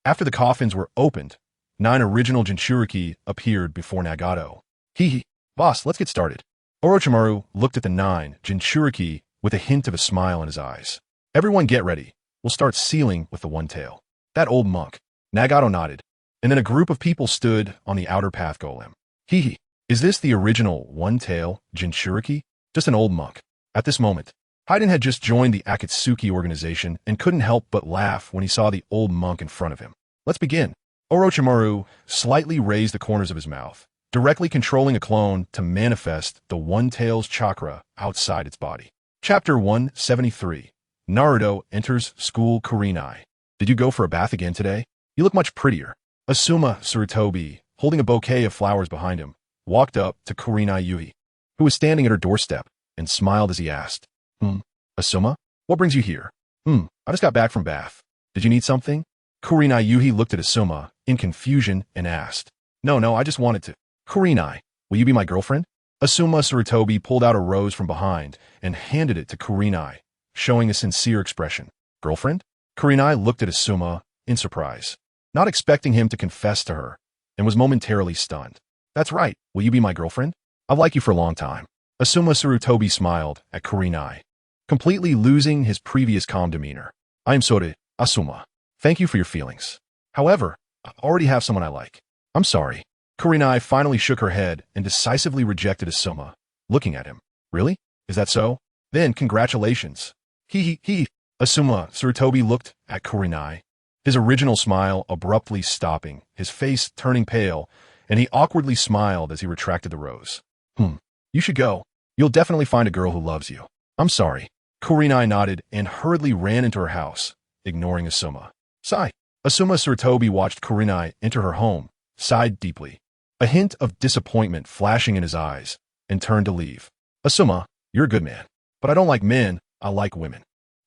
After the coffins were opened, 9 original Jinchuriki appeared before Nagato. Hee. Boss, let's get started. Orochimaru looked at the 9 Jinchuriki with a hint of a smile in his eyes. Everyone get ready. We'll start sealing with the one tail. That old monk. Nagato nodded, and then a group of people stood on the outer path golem. Hee. Is this the original one-tail Jinchuriki? Just an old monk. At this moment, Haiden had just joined the Akatsuki organization and couldn't help but laugh when he saw the old monk in front of him. Let's begin. Orochimaru slightly raised the corners of his mouth, directly controlling a clone to manifest the one-tail's chakra outside its body. Chapter 173. Naruto enters school Kurenai. Did you go for a bath again today? You look much prettier. Asuma Tsurutobi, holding a bouquet of flowers behind him, walked up to Kurenai Yui, who was standing at her doorstep, and smiled as he asked, Asuma? What brings you here? I just got back from bath. Did you need something? Kurenai Yui looked at Asuma in confusion and asked, No, I just wanted to. Kurenai, will you be my girlfriend? Asuma Tsurutobi pulled out a rose from behind and handed it to Kurenai, showing a sincere expression. Girlfriend? Kurenai looked at Asuma in surprise, not expecting him to confess to her, and was momentarily stunned. That's right, will you be my girlfriend? I've liked you for a long time. Asuma Tsurutobi smiled at Kurenai, completely losing his previous calm demeanor. I am sorry, Asuma. Thank you for your feelings. However, I already have someone I like. I'm sorry. Kurenai finally shook her head and decisively rejected Asuma, looking at him. Really? Is that so? Then congratulations. He. Asuma Tsurutobi looked at Kurenai, his original smile abruptly stopping, his face turning pale, and he awkwardly smiled as he retracted the rose. You should go. You'll definitely find a girl who loves you. I'm sorry. Kurenai nodded and hurriedly ran into her house, ignoring Asuma. Sigh. Asuma Tsurutobi watched Kurenai enter her home, sighed deeply, a hint of disappointment flashing in his eyes, and turned to leave. Asuma, you're a good man, but I don't like men, I like women.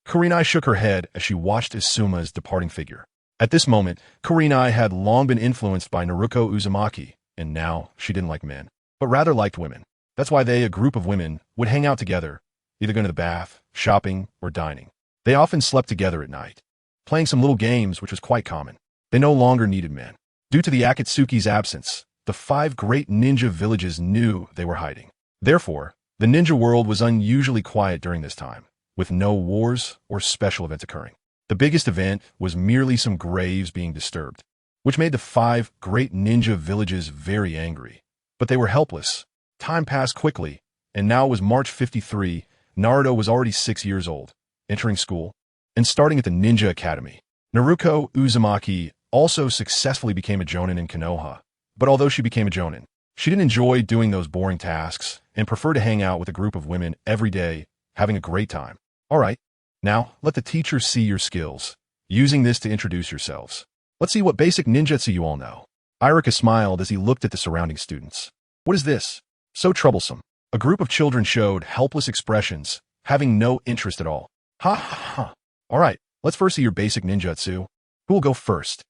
Kurenai shook her head as she watched Asuma's departing figure. At this moment, Kurenai had long been influenced by Naruko Uzumaki, and now she didn't like men, but rather liked women. That's why they, a group of women, would hang out together, either going to the bath, shopping, or dining. They often slept together at night, playing some little games which was quite common. They no longer needed men. Due to the Akatsuki's absence, the 5 great ninja villages knew they were hiding. Therefore, the ninja world was unusually quiet during this time, with no wars or special events occurring. The biggest event was merely some graves being disturbed, which made the 5 great ninja villages very angry. But they were helpless. Time passed quickly, and now it was March 53. Naruto was already 6 years old, entering school, and starting at the Ninja Academy. Naruko Uzumaki also successfully became a jonin in Konoha, but although she became a jonin, she didn't enjoy doing those boring tasks and preferred to hang out with a group of women every day, having a great time. All right, now let the teacher see your skills, using this to introduce yourselves. Let's see what basic ninjutsu you all know. Irika smiled as he looked at the surrounding students. What is this? So troublesome. A group of children showed helpless expressions, having no interest at all. Ha ha ha. All right, let's first see your basic ninjutsu. Who will go first?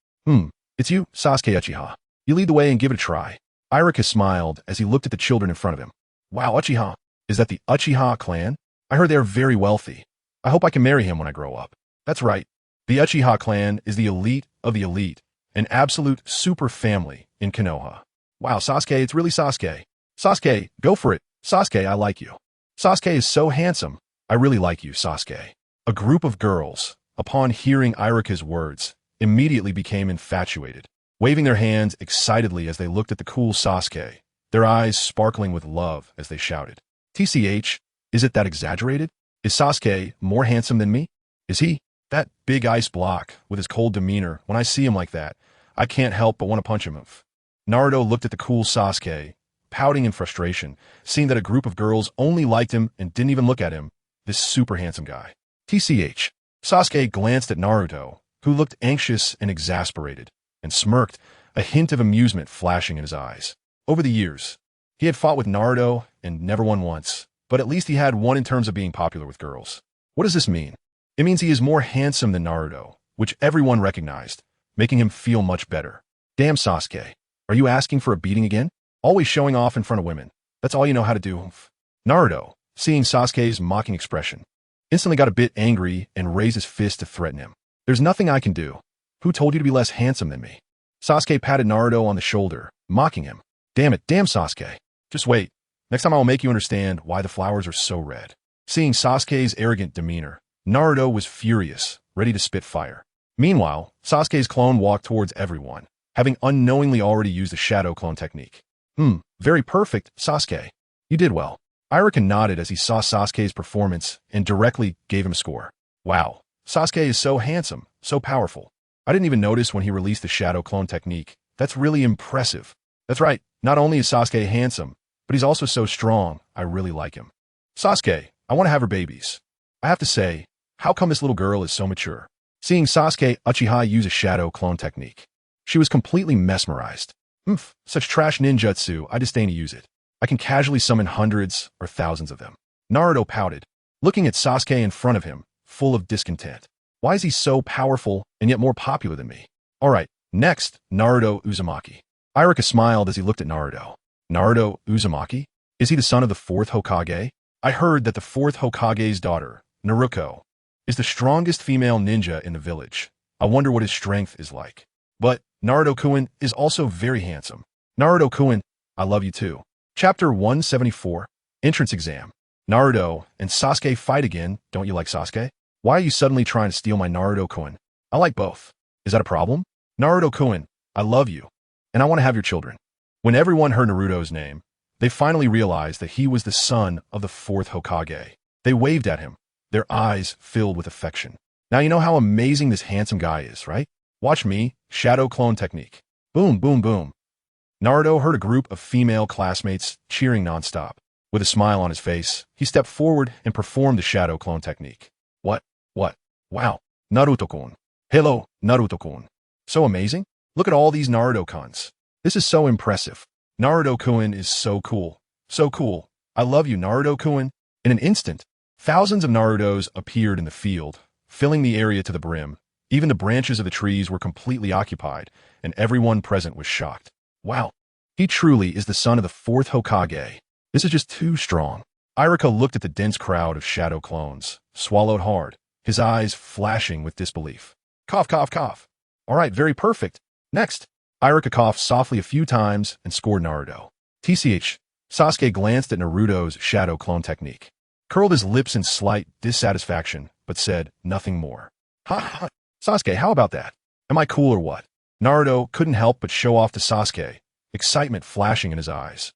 It's you, Sasuke Uchiha. You lead the way and give it a try. Irika smiled as he looked at the children in front of him. Wow, Uchiha. Is that the Uchiha clan? I heard they are very wealthy. I hope I can marry him when I grow up. That's right. The Uchiha clan is the elite of the elite, an absolute super family in Konoha. Wow, Sasuke, it's really Sasuke. Sasuke, go for it. Sasuke, I like you. Sasuke is so handsome. I really like you, Sasuke. A group of girls, upon hearing Irika's words, immediately became infatuated, waving their hands excitedly as they looked at the cool Sasuke, their eyes sparkling with love as they shouted. TCH, is it that exaggerated? Is Sasuke more handsome than me? Is he? That big ice block, with his cold demeanor, when I see him like that, I can't help but want to punch him. Naruto looked at the cool Sasuke, pouting in frustration, seeing that a group of girls only liked him and didn't even look at him, this super handsome guy. TCH. Sasuke glanced at Naruto, who looked anxious and exasperated, and smirked, a hint of amusement flashing in his eyes. Over the years, he had fought with Naruto and never won once, but at least he had won in terms of being popular with girls. What does this mean? It means he is more handsome than Naruto, which everyone recognized, making him feel much better. Damn, Sasuke. Are you asking for a beating again? Always showing off in front of women. That's all you know how to do. Naruto, seeing Sasuke's mocking expression, instantly got a bit angry and raised his fist to threaten him. There's nothing I can do. Who told you to be less handsome than me? Sasuke patted Naruto on the shoulder, mocking him. Damn it, damn Sasuke. Just wait. Next time I will make you understand why the flowers are so red. Seeing Sasuke's arrogant demeanor, Naruto was furious, ready to spit fire. Meanwhile, Sasuke's clone walked towards everyone, having unknowingly already used the shadow clone technique. Very perfect, Sasuke. You did well. Irika nodded as he saw Sasuke's performance and directly gave him a score. Wow, Sasuke is so handsome, so powerful. I didn't even notice when he released the shadow clone technique. That's really impressive. That's right, not only is Sasuke handsome, but he's also so strong. I really like him. Sasuke, I want to have her babies. I have to say, how come this little girl is so mature? Seeing Sasuke Uchiha use a shadow clone technique, she was completely mesmerized. Such trash ninjutsu, I disdain to use it. I can casually summon hundreds or thousands of them. Naruto pouted, looking at Sasuke in front of him, full of discontent. Why is he so powerful and yet more popular than me? All right, next, Naruto Uzumaki. Irika smiled as he looked at Naruto. Naruto Uzumaki? Is he the son of the 4th Hokage? I heard that the 4th Hokage's daughter, Naruko, is the strongest female ninja in the village. I wonder what his strength is like. But Naruto-kun is also very handsome. Naruto-kun, I love you too. Chapter 174, Entrance Exam. Naruto and Sasuke fight again. Don't you like Sasuke? Why are you suddenly trying to steal my Naruto-kun? I like both. Is that a problem? Naruto-kun, I love you, and I want to have your children. When everyone heard Naruto's name, they finally realized that he was the son of the 4th Hokage. They waved at him, their eyes filled with affection. Now you know how amazing this handsome guy is, right? Watch me, shadow clone technique. Boom, boom, boom. Naruto heard a group of female classmates cheering nonstop. With a smile on his face, he stepped forward and performed the shadow clone technique. What? Wow. Naruto-kun. Hello, Naruto-kun. So amazing? Look at all these Naruto-kuns. This is so impressive. Naruto-kun is so cool. So cool. I love you, Naruto-kun. In an instant, thousands of Narutos appeared in the field, filling the area to the brim. Even the branches of the trees were completely occupied, and everyone present was shocked. Wow, he truly is the son of the 4th Hokage. This is just too strong. Irika looked at the dense crowd of shadow clones, swallowed hard, his eyes flashing with disbelief. Cough, cough, cough. All right, very perfect. Next, Irika coughed softly a few times and scored Naruto. TCH. Sasuke glanced at Naruto's shadow clone technique, curled his lips in slight dissatisfaction, but said nothing more. Ha ha! Sasuke, how about that? Am I cool or what? Naruto couldn't help but show off to Sasuke, excitement flashing in his eyes.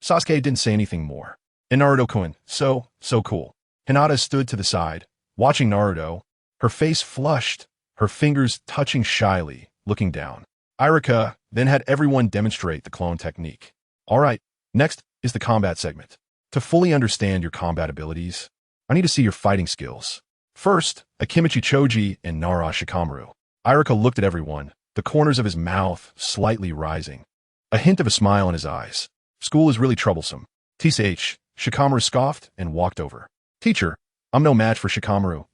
Sasuke didn't say anything more. And Naruto-kun, so cool. Hinata stood to the side, watching Naruto, her face flushed, her fingers touching shyly, looking down. Irika then had everyone demonstrate the clone technique. Alright, next is the combat segment. To fully understand your combat abilities, I need to see your fighting skills. First, Akimichi Choji and Nara Shikamaru. Irika looked at everyone, the corners of his mouth slightly rising. A hint of a smile in his eyes. School is really troublesome. TCH. Shikamaru scoffed and walked over. Teacher, I'm no match for Shikamaru,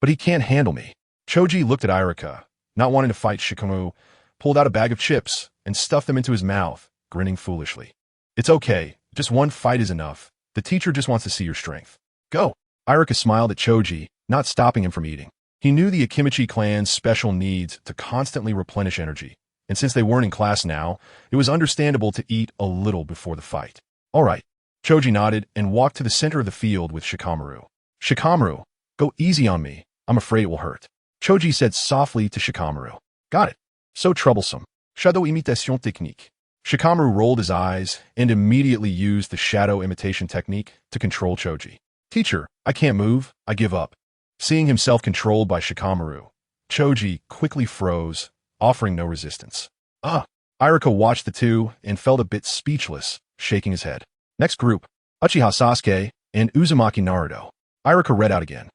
but he can't handle me. Choji looked at Irika, not wanting to fight Shikamaru, pulled out a bag of chips and stuffed them into his mouth, grinning foolishly. It's okay, just one fight is enough. The teacher just wants to see your strength. Go. Irika smiled at Choji, not stopping him from eating. He knew the Akimichi clan's special needs to constantly replenish energy, and since they weren't in class now, it was understandable to eat a little before the fight. All right. Choji nodded and walked to the center of the field with Shikamaru. Shikamaru, go easy on me. I'm afraid it will hurt. Choji said softly to Shikamaru. Got it. So troublesome. Shadow imitation technique. Shikamaru rolled his eyes and immediately used the shadow imitation technique to control Choji. Teacher, I can't move. I give up. Seeing himself controlled by Shikamaru, Choji quickly froze, offering no resistance. Irika watched the two and felt a bit speechless, shaking his head. Next group, Uchiha Sasuke and Uzumaki Naruto. Irika read out again.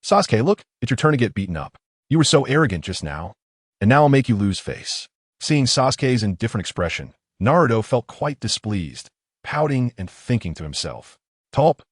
Sasuke, look, it's your turn to get beaten up. You were so arrogant just now, and now I'll make you lose face. Seeing Sasuke's indifferent expression, Naruto felt quite displeased, pouting and thinking to himself. Tulp.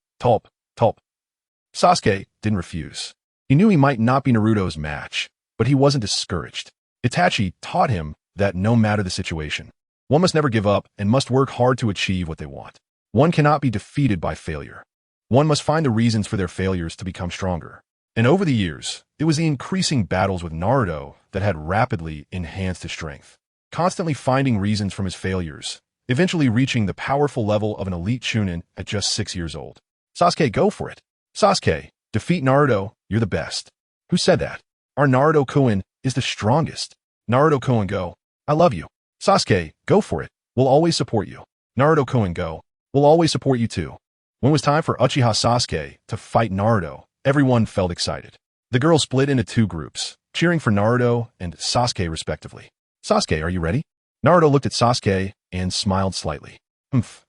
Sasuke didn't refuse. He knew he might not be Naruto's match, but he wasn't discouraged. Itachi taught him that no matter the situation, one must never give up and must work hard to achieve what they want. One cannot be defeated by failure. One must find the reasons for their failures to become stronger. And over the years, it was the increasing battles with Naruto that had rapidly enhanced his strength, constantly finding reasons from his failures, eventually reaching the powerful level of an elite Chunin at just 6 years old. Sasuke, go for it. Sasuke, defeat Naruto, you're the best. Who said that? Our Naruto-kun is the strongest. Naruto-kun, go. I love you. Sasuke, go for it. We'll always support you. Naruto-kun, go. We'll always support you too. When it was time for Uchiha Sasuke to fight Naruto, everyone felt excited. The girls split into two groups, cheering for Naruto and Sasuke respectively. Sasuke, are you ready? Naruto looked at Sasuke and smiled slightly.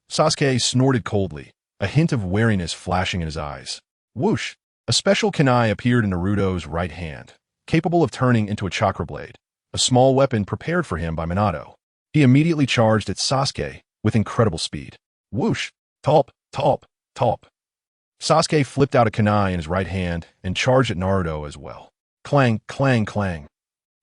Sasuke snorted coldly, a hint of wariness flashing in his eyes. Whoosh! A special kunai appeared in Naruto's right hand, capable of turning into a chakra blade, a small weapon prepared for him by Minato. He immediately charged at Sasuke with incredible speed. Whoosh! Tulp. Sasuke flipped out a kunai in his right hand and charged at Naruto as well. Clang, clang, clang.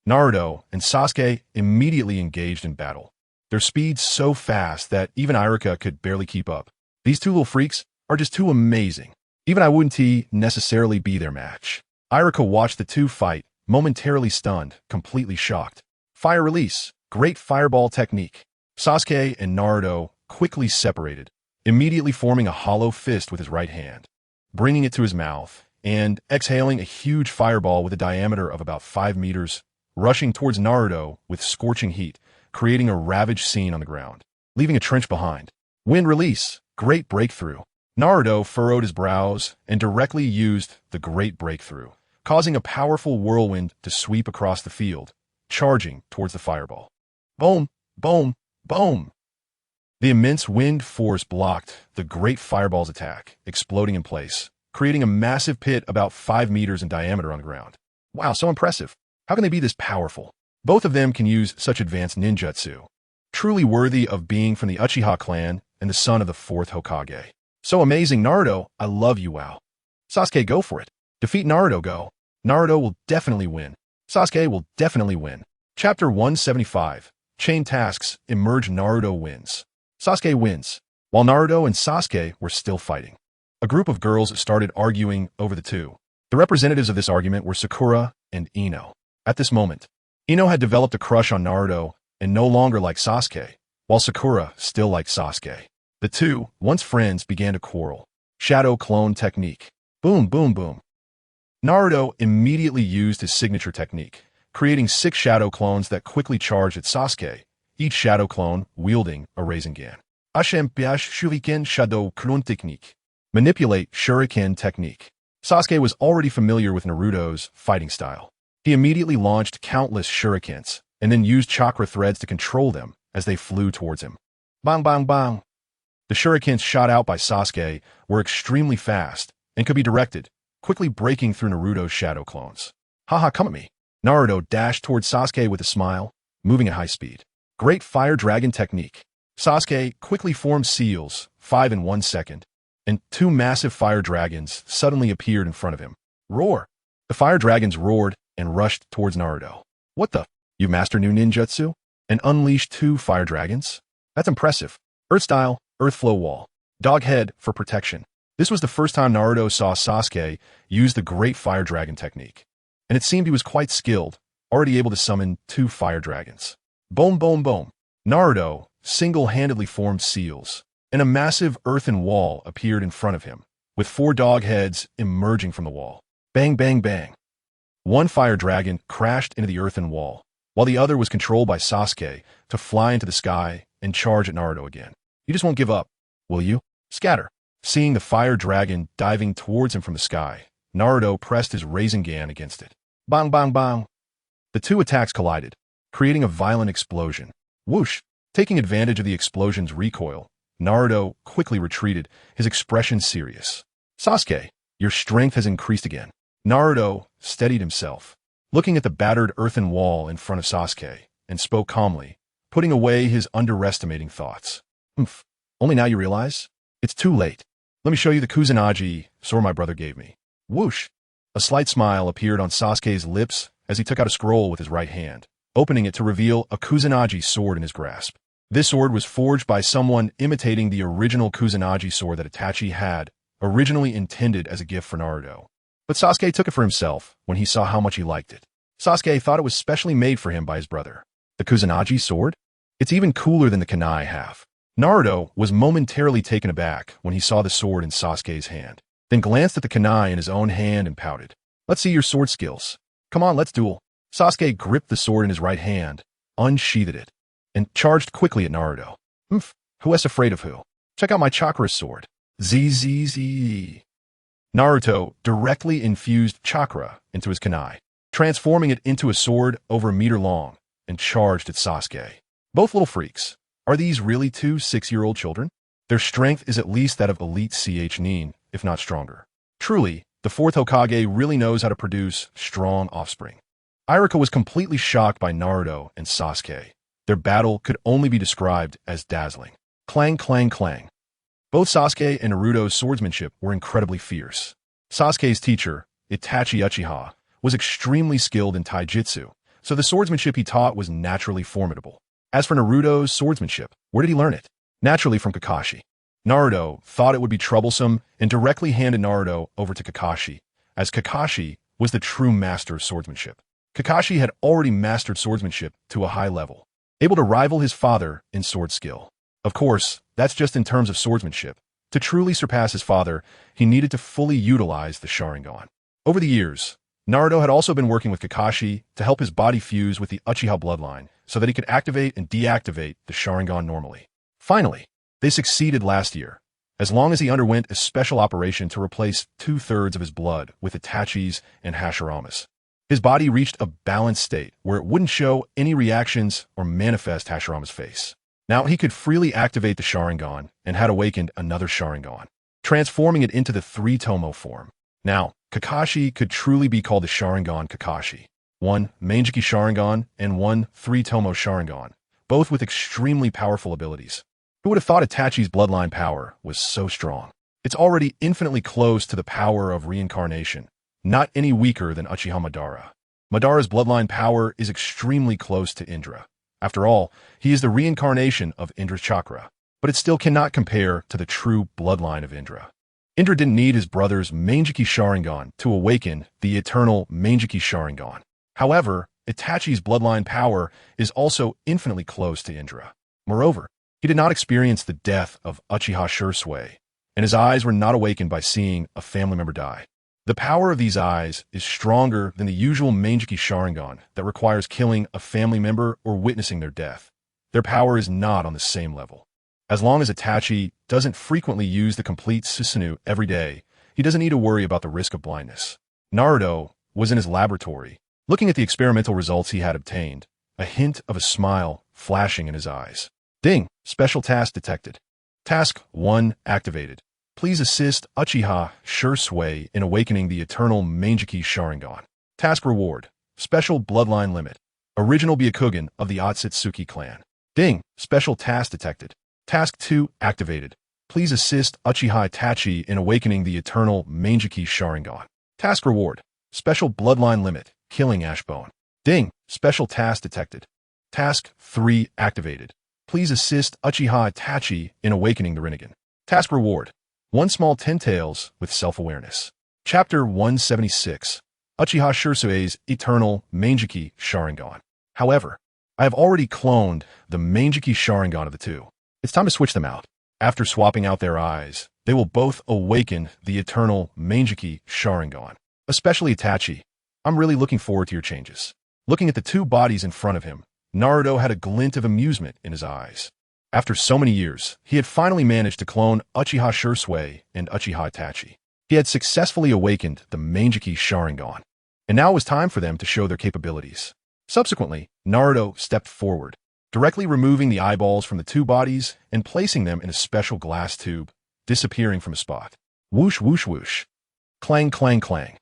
Naruto and Sasuke immediately engaged in battle, their speed so fast that even Irika could barely keep up. These two little freaks are just too amazing. Even I wouldn't necessarily be their match. Irika watched the two fight, momentarily stunned, completely shocked. Fire release, great fireball technique. Sasuke and Naruto quickly separated, immediately forming a hollow fist with his right hand, bringing it to his mouth, and exhaling a huge fireball with a diameter of about 5 meters, rushing towards Naruto with scorching heat, creating a ravaged scene on the ground, leaving a trench behind. Wind release, great breakthrough. Naruto furrowed his brows and directly used the great breakthrough, causing a powerful whirlwind to sweep across the field, charging towards the fireball. Boom, boom, boom. The immense wind force blocked the great fireball's attack, exploding in place, creating a massive pit about 5 meters in diameter on the ground. Wow, so impressive. How can they be this powerful? Both of them can use such advanced ninjutsu. Truly worthy of being from the Uchiha clan and the son of the 4th Hokage. So amazing, Naruto. I love you, wow. Sasuke, go for it. Defeat Naruto, go. Naruto will definitely win. Sasuke will definitely win. Chapter 175. Chain Tasks. Emerge Naruto wins. Sasuke wins. While Naruto and Sasuke were still fighting, a group of girls started arguing over the two. The representatives of this argument were Sakura and Ino. At this moment, Ino had developed a crush on Naruto and no longer liked Sasuke, while Sakura still liked Sasuke. The two, once friends, began to quarrel. Shadow clone technique. Boom, boom, boom. Naruto immediately used his signature technique, creating 6 shadow clones that quickly charged at Sasuke, each shadow clone wielding a Rasengan. Ashempiash Shuriken Shadow Clone Technique. Manipulate Shuriken Technique. Sasuke was already familiar with Naruto's fighting style. He immediately launched countless shurikens, and then used chakra threads to control them as they flew towards him. Bang, bang, bang. The shurikens shot out by Sasuke were extremely fast and could be directed, quickly breaking through Naruto's shadow clones. Haha, come at me. Naruto dashed towards Sasuke with a smile, moving at high speed. Great Fire Dragon Technique. Sasuke quickly formed seals, 5 in 1 second, and 2 massive fire dragons suddenly appeared in front of him. Roar! The fire dragons roared and rushed towards Naruto. What the? You master new ninjutsu? And unleashed 2 fire dragons? That's impressive. Earth Style, Earth Flow Wall. Dog Head for protection. This was the first time Naruto saw Sasuke use the Great Fire Dragon technique, and it seemed he was quite skilled, already able to summon 2 fire dragons. Boom, boom, boom. Naruto single-handedly formed seals, and a massive earthen wall appeared in front of him, with 4 dog heads emerging from the wall. Bang, bang, bang. 1 fire dragon crashed into the earthen wall, while the other was controlled by Sasuke to fly into the sky and charge at Naruto again. You just won't give up, will you? Scatter. Seeing the fire dragon diving towards him from the sky, Naruto pressed his Rasengan against it. Bang, bang, bang. The 2 attacks collided, creating a violent explosion. Whoosh! Taking advantage of the explosion's recoil, Naruto quickly retreated, his expression serious. Sasuke, your strength has increased again. Naruto steadied himself, looking at the battered earthen wall in front of Sasuke, and spoke calmly, putting away his underestimating thoughts. Only now you realize? It's too late. Let me show you the Kusanagi sword my brother gave me. Whoosh! A slight smile appeared on Sasuke's lips as he took out a scroll with his right hand, opening it to reveal a Kusanagi sword in his grasp. This sword was forged by someone imitating the original Kusanagi sword that Itachi had, originally intended as a gift for Naruto. But Sasuke took it for himself when he saw how much he liked it. Sasuke thought it was specially made for him by his brother. The Kusanagi sword? It's even cooler than the kunai have. Naruto was momentarily taken aback when he saw the sword in Sasuke's hand, then glanced at the kunai in his own hand and pouted. Let's see your sword skills. Come on, let's duel. Sasuke gripped the sword in his right hand, unsheathed it, and charged quickly at Naruto. Who is afraid of who? Check out my chakra sword. ZZZ. Naruto directly infused chakra into his kunai, transforming it into a sword over a meter long, and charged at Sasuke. Both little freaks. Are these really 2 6-year-old children? Their strength is at least that of elite Nin, if not stronger. Truly, the 4th Hokage really knows how to produce strong offspring. Iruka was completely shocked by Naruto and Sasuke. Their battle could only be described as dazzling. Clang, clang, clang. Both Sasuke and Naruto's swordsmanship were incredibly fierce. Sasuke's teacher, Itachi Uchiha, was extremely skilled in taijutsu, so the swordsmanship he taught was naturally formidable. As for Naruto's swordsmanship, where did he learn it? Naturally from Kakashi. Naruto thought it would be troublesome and directly handed Naruto over to Kakashi, as Kakashi was the true master of swordsmanship. Kakashi had already mastered swordsmanship to a high level, able to rival his father in sword skill. Of course, that's just in terms of swordsmanship. To truly surpass his father, he needed to fully utilize the Sharingan. Over the years, Naruto had also been working with Kakashi to help his body fuse with the Uchiha bloodline so that he could activate and deactivate the Sharingan normally. Finally, they succeeded last year, as long as he underwent a special operation to replace 2/3 of his blood with Itachi's and Hashirama's. His body reached a balanced state where it wouldn't show any reactions or manifest Hashirama's face. Now he could freely activate the Sharingan and had awakened another Sharingan, transforming it into the 3-Tomo form. Now, Kakashi could truly be called the Sharingan Kakashi. 1 Manjiki Sharingan and 1 3-Tomo Sharingan, both with extremely powerful abilities. Who would have thought Itachi's bloodline power was so strong? It's already infinitely close to the power of reincarnation, not any weaker than Uchiha Madara. Madara's bloodline power is extremely close to Indra. After all, he is the reincarnation of Indra's chakra, but it still cannot compare to the true bloodline of Indra. Indra didn't need his brother's Manjiki Sharingan to awaken the eternal Manjiki Sharingan. However, Itachi's bloodline power is also infinitely close to Indra. Moreover, he did not experience the death of Uchiha Shursui, and his eyes were not awakened by seeing a family member die. The power of these eyes is stronger than the usual Mangekyou Sharingan that requires killing a family member or witnessing their death. Their power is not on the same level. As long as Itachi doesn't frequently use the complete Susanoo every day, he doesn't need to worry about the risk of blindness. Naruto was in his laboratory, looking at the experimental results he had obtained, a hint of a smile flashing in his eyes. Ding! Special task detected. Task 1 activated. Please assist Uchiha Shursui in awakening the eternal Mangekyou Sharingan. Task reward. Special bloodline limit. Original Byakugan of the Otsutsuki clan. Ding! Special task detected. Task 2 activated. Please assist Uchiha Itachi in awakening the eternal Mangekyou Sharingan. Task reward. Special bloodline limit. Killing Ashbone. Ding! Special task detected. Task 3 activated. Please assist Uchiha Itachi in awakening the Rinnegan. Task reward. One small 10 tails with self-awareness. Chapter 176. Uchiha Shursui's eternal Mangekyou Sharingan. However, I have already cloned the Mangekyou Sharingan of the two. It's time to switch them out. After swapping out their eyes, they will both awaken the eternal Mangekyou Sharingan. Especially Itachi. I'm really looking forward to your changes. Looking at the two bodies in front of him, Naruto had a glint of amusement in his eyes. After so many years, he had finally managed to clone Uchiha Shursui and Uchiha Itachi. He had successfully awakened the Mangekyou Sharingan, and now it was time for them to show their capabilities. Subsequently, Naruto stepped forward, directly removing the eyeballs from the two bodies and placing them in a special glass tube, disappearing from a spot. Whoosh, whoosh, whoosh. Clang, clang, clang.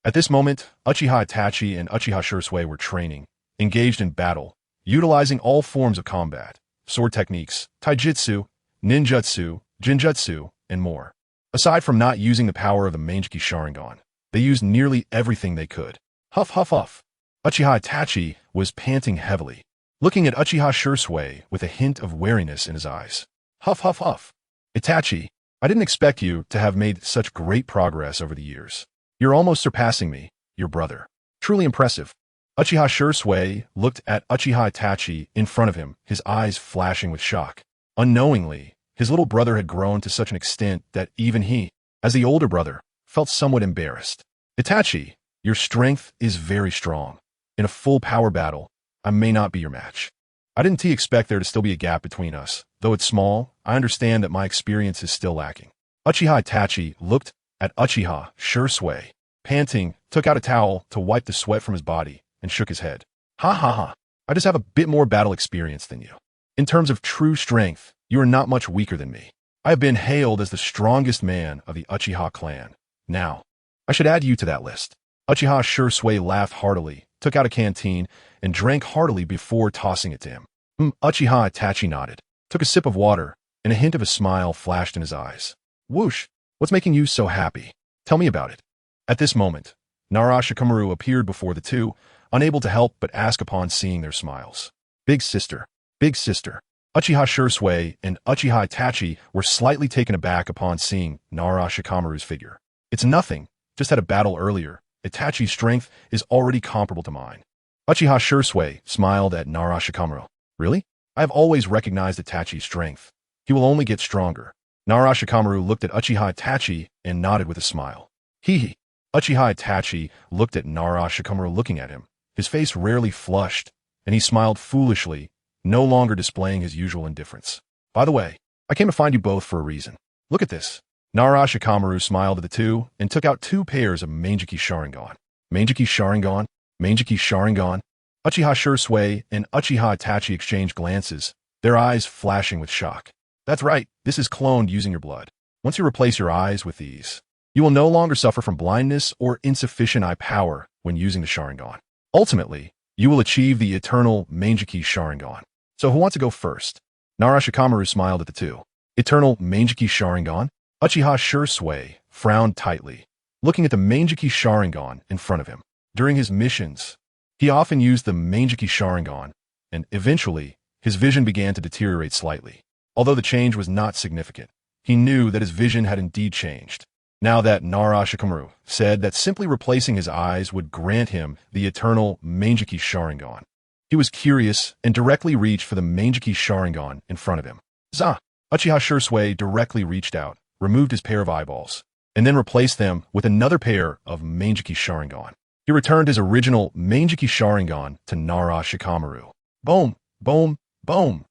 At this moment, Uchiha Itachi and Uchiha Shursui were training, engaged in battle, utilizing all forms of combat, sword techniques, taijutsu, ninjutsu, jinjutsu, and more. Aside from not using the power of the Mangekyou Sharingan, they used nearly everything they could. Huff, huff, huff. Uchiha Itachi was panting heavily, looking at Uchiha Shursui with a hint of wariness in his eyes. Huff, huff, huff. Itachi, I didn't expect you to have made such great progress over the years. You're almost surpassing me, your brother. Truly impressive. Uchiha Shursui looked at Uchiha Itachi in front of him, his eyes flashing with shock. Unknowingly, his little brother had grown to such an extent that even he, as the older brother, felt somewhat embarrassed. Itachi, your strength is very strong. In a full power battle, I may not be your match. I didn't expect there to still be a gap between us. Though it's small, I understand that my experience is still lacking. Uchiha Itachi looked at Uchiha Shursui, panting, took out a towel to wipe the sweat from his body, and shook his head. Ha ha ha, I just have a bit more battle experience than you. In terms of true strength, you are not much weaker than me. I have been hailed as the strongest man of the Uchiha clan. Now, I should add you to that list. Uchiha Shursui laughed heartily, took out a canteen, and drank heartily before tossing it to him. Uchiha Itachi nodded, took a sip of water, and a hint of a smile flashed in his eyes. Whoosh, what's making you so happy? Tell me about it. At this moment, Nara Shikamaru appeared before the two, unable to help but ask upon seeing their smiles. Big sister, big sister. Uchiha Shursui and Uchiha Itachi were slightly taken aback upon seeing Nara Shikamaru's figure. It's nothing, just had a battle earlier. Itachi's strength is already comparable to mine. Uchiha Shursui smiled at Nara Shikamaru. Really? I have always recognized Itachi's strength. He will only get stronger. Nara Shikamaru looked at Uchiha Itachi and nodded with a smile. Hee hee. Uchiha Itachi looked at Nara Shikamaru looking at him. His face rarely flushed, and he smiled foolishly, no longer displaying his usual indifference. By the way, I came to find you both for a reason. Look at this. Nara Shikamaru smiled at the two and took out 2 pairs of Mangekyou Sharingan. Mangekyou Sharingan? Mangekyou Sharingan? Uchiha Shursui and Uchiha Itachi exchanged glances, their eyes flashing with shock. That's right, this is cloned using your blood. Once you replace your eyes with these, you will no longer suffer from blindness or insufficient eye power when using the Sharingan. Ultimately, you will achieve the eternal Mangekyou Sharingan. So who wants to go first? Nara Shikamaru smiled at the two. Eternal Mangekyou Sharingan? Uchiha Shursui frowned tightly, looking at the Mangekyou Sharingan in front of him. During his missions, he often used the Mangekyou Sharingan, and eventually, his vision began to deteriorate slightly. Although the change was not significant, he knew that his vision had indeed changed. Now that Naruto said that simply replacing his eyes would grant him the eternal Mangekyou Sharingan. He was curious and directly reached for the Mangekyou Sharingan in front of him. Za! Uchiha Shursui directly reached out, removed his pair of eyeballs, and then replaced them with another pair of Mangekyou Sharingan. He returned his original Mangekyou Sharingan to Naruto. Boom! Boom! Boom!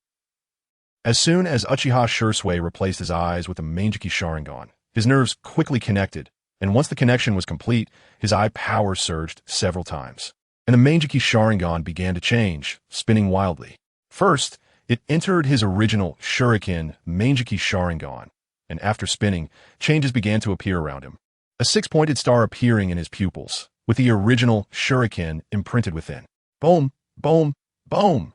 As soon as Uchiha Shursui replaced his eyes with the Mangekyou Sharingan, his nerves quickly connected, and once the connection was complete, his eye power surged several times. And the Mangekyou Sharingan began to change, spinning wildly. First, it entered his original Shuriken Mangekyou Sharingan, and after spinning, changes began to appear around him. A six-pointed star appearing in his pupils, with the original Shuriken imprinted within. Boom! Boom! Boom!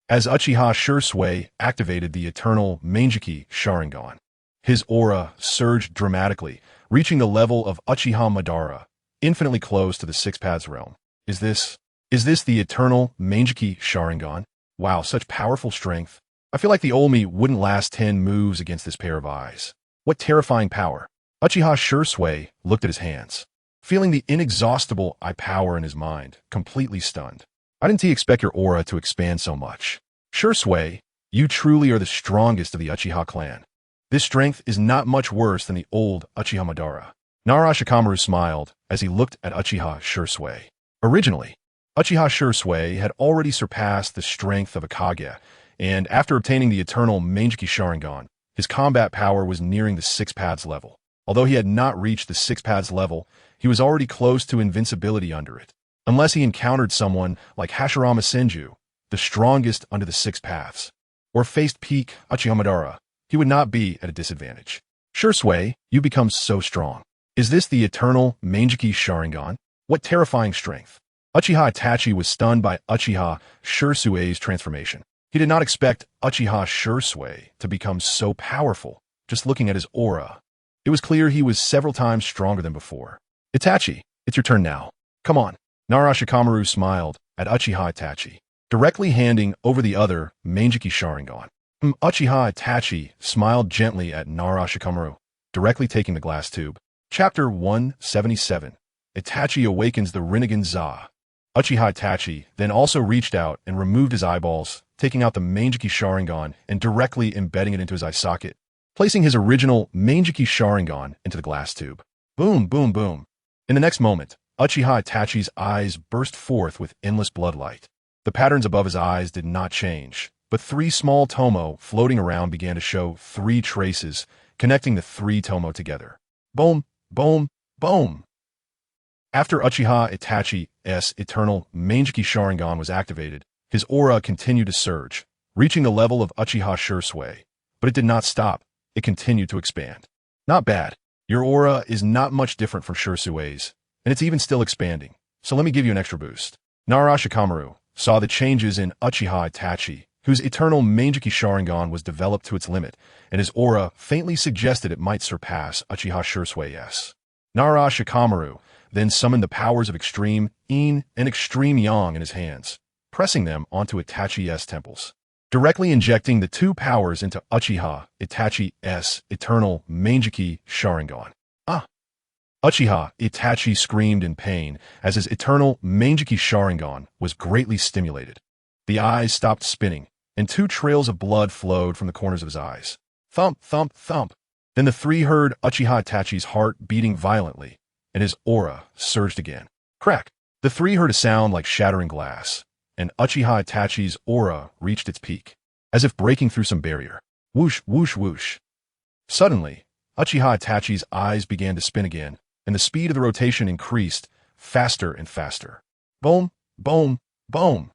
As Uchiha Shursui activated the eternal Mangekyou Sharingan, his aura surged dramatically, reaching the level of Uchiha Madara, infinitely close to the Six Paths realm. Is this the eternal Mangekyou Sharingan? Wow, such powerful strength. I feel like the old me wouldn't last 10 moves against this pair of eyes. What terrifying power. Uchiha Shursui looked at his hands, feeling the inexhaustible eye power in his mind, completely stunned. I didn't expect your aura to expand so much. Shursui, you truly are the strongest of the Uchiha clan. This strength is not much worse than the old Uchiha Madara. Naruto smiled as he looked at Uchiha Shursui. Originally, Uchiha Shursui had already surpassed the strength of a Kage, and after obtaining the eternal Mangekyou Sharingan, his combat power was nearing the Six Paths level. Although he had not reached the Six Paths level, he was already close to invincibility under it. Unless he encountered someone like Hashirama Senju, the strongest under the Six Paths, or faced peak Uchiha Madara, he would not be at a disadvantage. Shursui, you become so strong. Is this the eternal Mangekyou Sharingan? What terrifying strength. Uchiha Itachi was stunned by Uchiha Shursui's transformation. He did not expect Uchiha Shursui to become so powerful, just looking at his aura. It was clear he was several times stronger than before. Itachi, it's your turn now. Come on. Naruto smiled at Uchiha Itachi, directly handing over the other Mangekyou Sharingan. Uchiha Itachi smiled gently at Naruto, directly taking the glass tube. Chapter 177. Itachi awakens the Rinnegan Za. Uchiha Itachi then also reached out and removed his eyeballs, taking out the Mangekyou Sharingan and directly embedding it into his eye socket, placing his original Mangekyou Sharingan into the glass tube. Boom, boom, boom. In the next moment, Uchiha Itachi's eyes burst forth with endless bloodlight. The patterns above his eyes did not change, but 3 small tomo floating around began to show 3 traces, connecting the 3 tomo together. Boom, boom, boom. After Uchiha Itachi's eternal Mangekyou Sharingan was activated, his aura continued to surge, reaching the level of Uchiha Shursui. But it did not stop. It continued to expand. Not bad. Your aura is not much different from Shursui's, and it's even still expanding. So let me give you an extra boost. Naruto saw the changes in Uchiha Itachi, whose eternal Mangekyou Sharingan was developed to its limit, and his aura faintly suggested it might surpass Uchiha Shursui's. Naruto then summoned the powers of Extreme Yin and Extreme Yang in his hands, pressing them onto Itachi's temples, directly injecting the 2 powers into Uchiha Itachi's eternal Mangekyou Sharingan. Uchiha Itachi screamed in pain as his eternal Mangekyou Sharingan was greatly stimulated. The eyes stopped spinning, and 2 trails of blood flowed from the corners of his eyes. Thump, thump, thump. Then the 3 heard Uchiha Itachi's heart beating violently, and his aura surged again. Crack! The 3 heard a sound like shattering glass, and Uchiha Itachi's aura reached its peak, as if breaking through some barrier. Whoosh, whoosh, whoosh. Suddenly, Uchiha Itachi's eyes began to spin again, and the speed of the rotation increased faster and faster. Boom, boom, boom.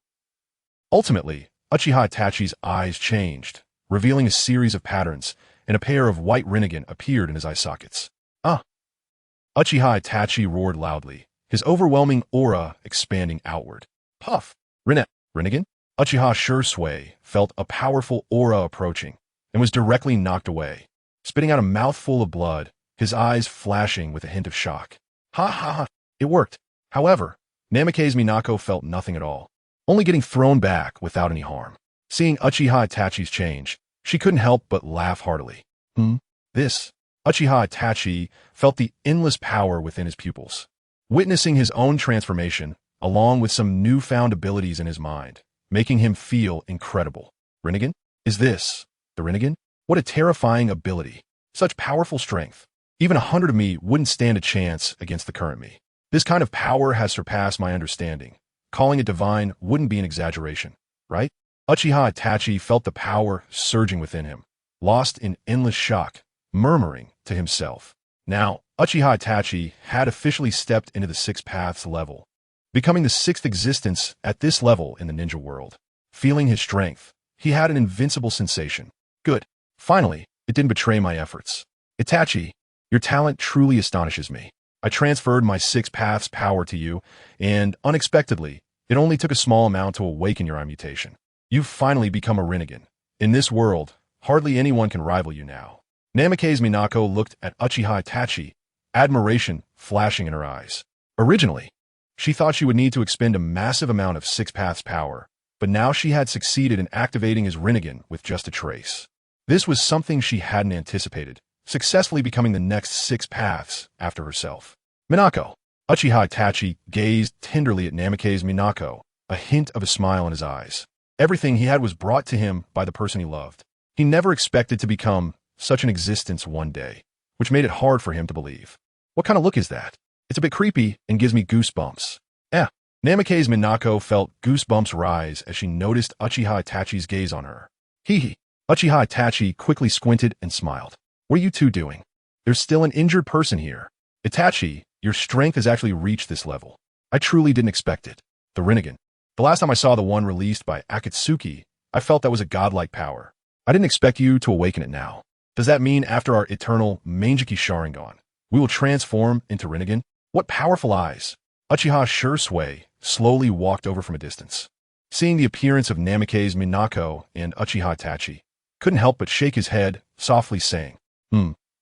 Ultimately, Uchiha Itachi's eyes changed, revealing a series of patterns, and a pair of white Rinnegan appeared in his eye sockets. Uchiha Itachi roared loudly, his overwhelming aura expanding outward. Puff! Rinnegan? Uchiha Shursui felt a powerful aura approaching, and was directly knocked away, spitting out a mouthful of blood, his eyes flashing with a hint of shock. Ha ha ha! It worked. However, Namikaze Minako felt nothing at all, only getting thrown back without any harm. Seeing Uchiha Itachi's change, she couldn't help but laugh heartily. This? Uchiha Itachi felt the endless power within his pupils. Witnessing his own transformation, along with some newfound abilities in his mind, making him feel incredible. Rinnegan? Is this the Rinnegan? What a terrifying ability. Such powerful strength. Even 100 of me wouldn't stand a chance against the current me. This kind of power has surpassed my understanding. Calling it divine wouldn't be an exaggeration, right? Uchiha Itachi felt the power surging within him, lost in endless shock, murmuring to himself. Now, Uchiha Itachi had officially stepped into the Six Paths level, becoming the sixth existence at this level in the ninja world. Feeling his strength, he had an invincible sensation. Good. Finally, it didn't betray my efforts. Itachi, your talent truly astonishes me. I transferred my Six Paths power to you, and unexpectedly, it only took a small amount to awaken your mutation. You've finally become a Rinnegan. In this world, hardly anyone can rival you now. Namikaze Minako looked at Uchiha Itachi, admiration flashing in her eyes. Originally, she thought she would need to expend a massive amount of Six Paths power, but now she had succeeded in activating his Rinnegan with just a trace. This was something she hadn't anticipated, successfully becoming the next Six Paths after herself. Minako. Uchiha Itachi gazed tenderly at Namikaze Minako, a hint of a smile in his eyes. Everything he had was brought to him by the person he loved. He never expected to become such an existence one day, which made it hard for him to believe. What kind of look is that? It's a bit creepy and gives me goosebumps. Namikaze Minako felt goosebumps rise as she noticed Uchiha Itachi's gaze on her. Hee. Uchiha Itachi quickly squinted and smiled. What are you two doing? There's still an injured person here. Itachi, your strength has actually reached this level. I truly didn't expect it. The Rinnegan. The last time I saw the one released by Akatsuki, I felt that was a godlike power. I didn't expect you to awaken it now. Does that mean after our eternal Mangeki Sharingan, we will transform into Rinnegan? What powerful eyes! Uchiha Shursui slowly walked over from a distance. Seeing the appearance of Namikaze Minako and Uchiha Itachi, couldn't help but shake his head, softly saying,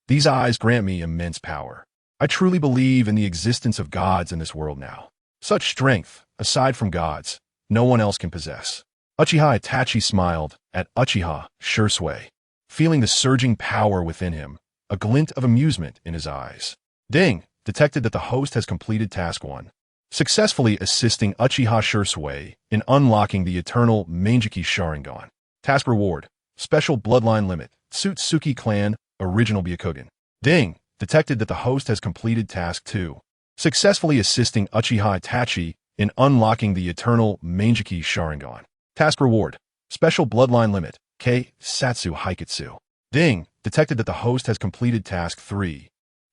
These eyes grant me immense power. I truly believe in the existence of gods in this world now. Such strength, aside from gods, no one else can possess. Uchiha Itachi smiled at Uchiha Shursui, feeling the surging power within him, a glint of amusement in his eyes. Ding! Detected that the host has completed Task 1. Successfully assisting Uchiha Shursui in unlocking the eternal Mangeki Sharingan. Task Reward. Special Bloodline Limit. Tsutsuki Clan, Original Byakugan. Ding! Detected that the host has completed Task 2. Successfully assisting Uchiha Itachi in unlocking the eternal Mangeki Sharingan. Task Reward. Special Bloodline Limit. K. Satsu Haiketsu. Ding! Detected that the host has completed Task 3.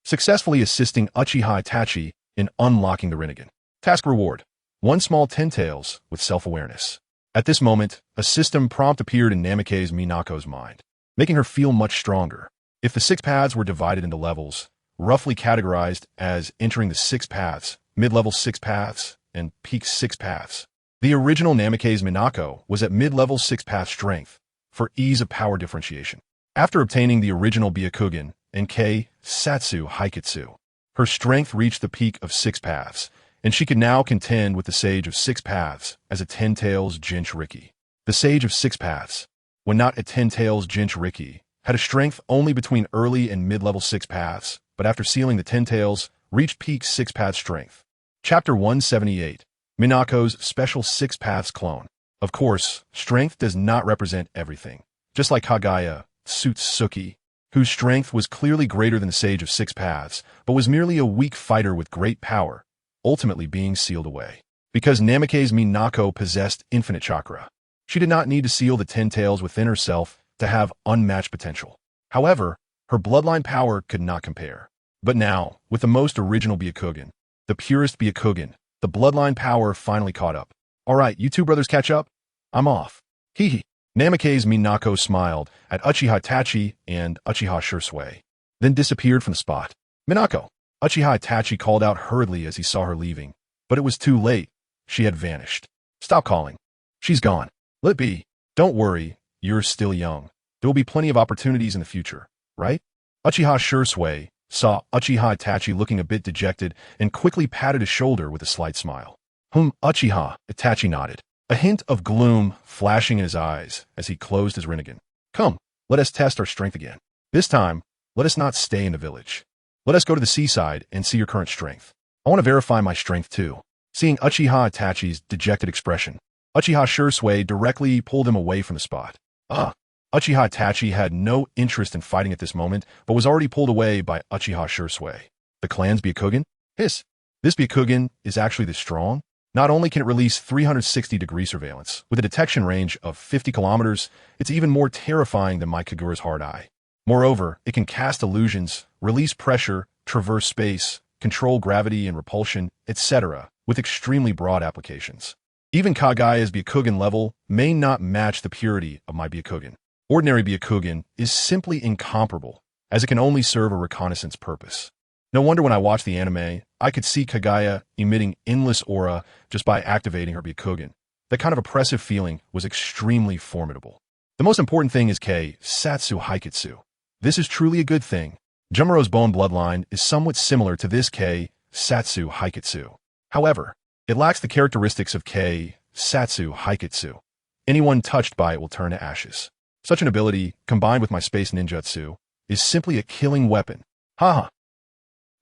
Successfully assisting Uchiha Itachi in unlocking the Rinnegan. Task Reward. 1 small 10 tails with self-awareness. At this moment, a system prompt appeared in Namikaze Minako's mind, making her feel much stronger. If the 6 paths were divided into levels, roughly categorized as entering the 6 paths, mid-level 6 paths, and peak 6 paths, the original Namikaze Minako was at mid-level 6 path strength for ease of power differentiation. After obtaining the original Byakugan and K. Satsu Haiketsu, her strength reached the peak of 6 paths, and she could now contend with the Sage of 6 Paths as a 10 Tails Jinchuriki. The Sage of 6 Paths, when not a 10 Tails Jinchuriki, had a strength only between early and mid-level 6 paths, but after sealing the 10 Tails, reached peak 6 path strength. Chapter 178. Minako's Special 6 Paths Clone. Of course, strength does not represent everything. Just like Kagaya Tsutsuki, whose strength was clearly greater than the Sage of 6 Paths, but was merely a weak fighter with great power, ultimately being sealed away. Because Namikaze Minako possessed infinite chakra, she did not need to seal the 10 tails within herself to have unmatched potential. However, her bloodline power could not compare. But now, with the most original Byakugan, the purest Byakugan, the bloodline power finally caught up. Alright, you two brothers catch up? I'm off. Hee. Namikaze Minako smiled at Uchiha Itachi and Uchiha Shursui, then disappeared from the spot. Minako. Uchiha Itachi called out hurriedly as he saw her leaving, but it was too late. She had vanished. Stop calling. She's gone. Let be. Don't worry, you're still young. There will be plenty of opportunities in the future, right? Uchiha Shursui saw Uchiha Itachi looking a bit dejected and quickly patted his shoulder with a slight smile. Uchiha Itachi nodded, a hint of gloom flashing in his eyes as he closed his Rinnegan. Come, let us test our strength again. This time, Let us not stay in the village. Let us go to the seaside and see your current strength. I want to verify my strength too. Seeing Uchiha Itachi's dejected expression, Uchiha Shursui directly pulled him away from the spot. Uchiha Itachi had no interest in fighting at this moment, but was already pulled away by Uchiha Shursui. The clan's Byakugan? This Byakugan is actually this strong? Not only can it release 360-degree surveillance, with a detection range of 50 kilometers, it's even more terrifying than my Kagura's hard eye. Moreover, it can cast illusions, release pressure, traverse space, control gravity and repulsion, etc., with extremely broad applications. Even Kagaya's Byakugan level may not match the purity of my Byakugan. Ordinary Byakugan is simply incomparable, as it can only serve a reconnaissance purpose. No wonder when I watched the anime, I could see Kagaya emitting endless aura just by activating her Byakugan. That kind of oppressive feeling was extremely formidable. The most important thing is Satsu Haiketsu. This is truly a good thing. Jumaro's bone bloodline is somewhat similar to this Satsu Haiketsu. However, it lacks the characteristics of Satsu Haiketsu. Anyone touched by it will turn to ashes. Such an ability, combined with my space ninjutsu, is simply a killing weapon. Haha.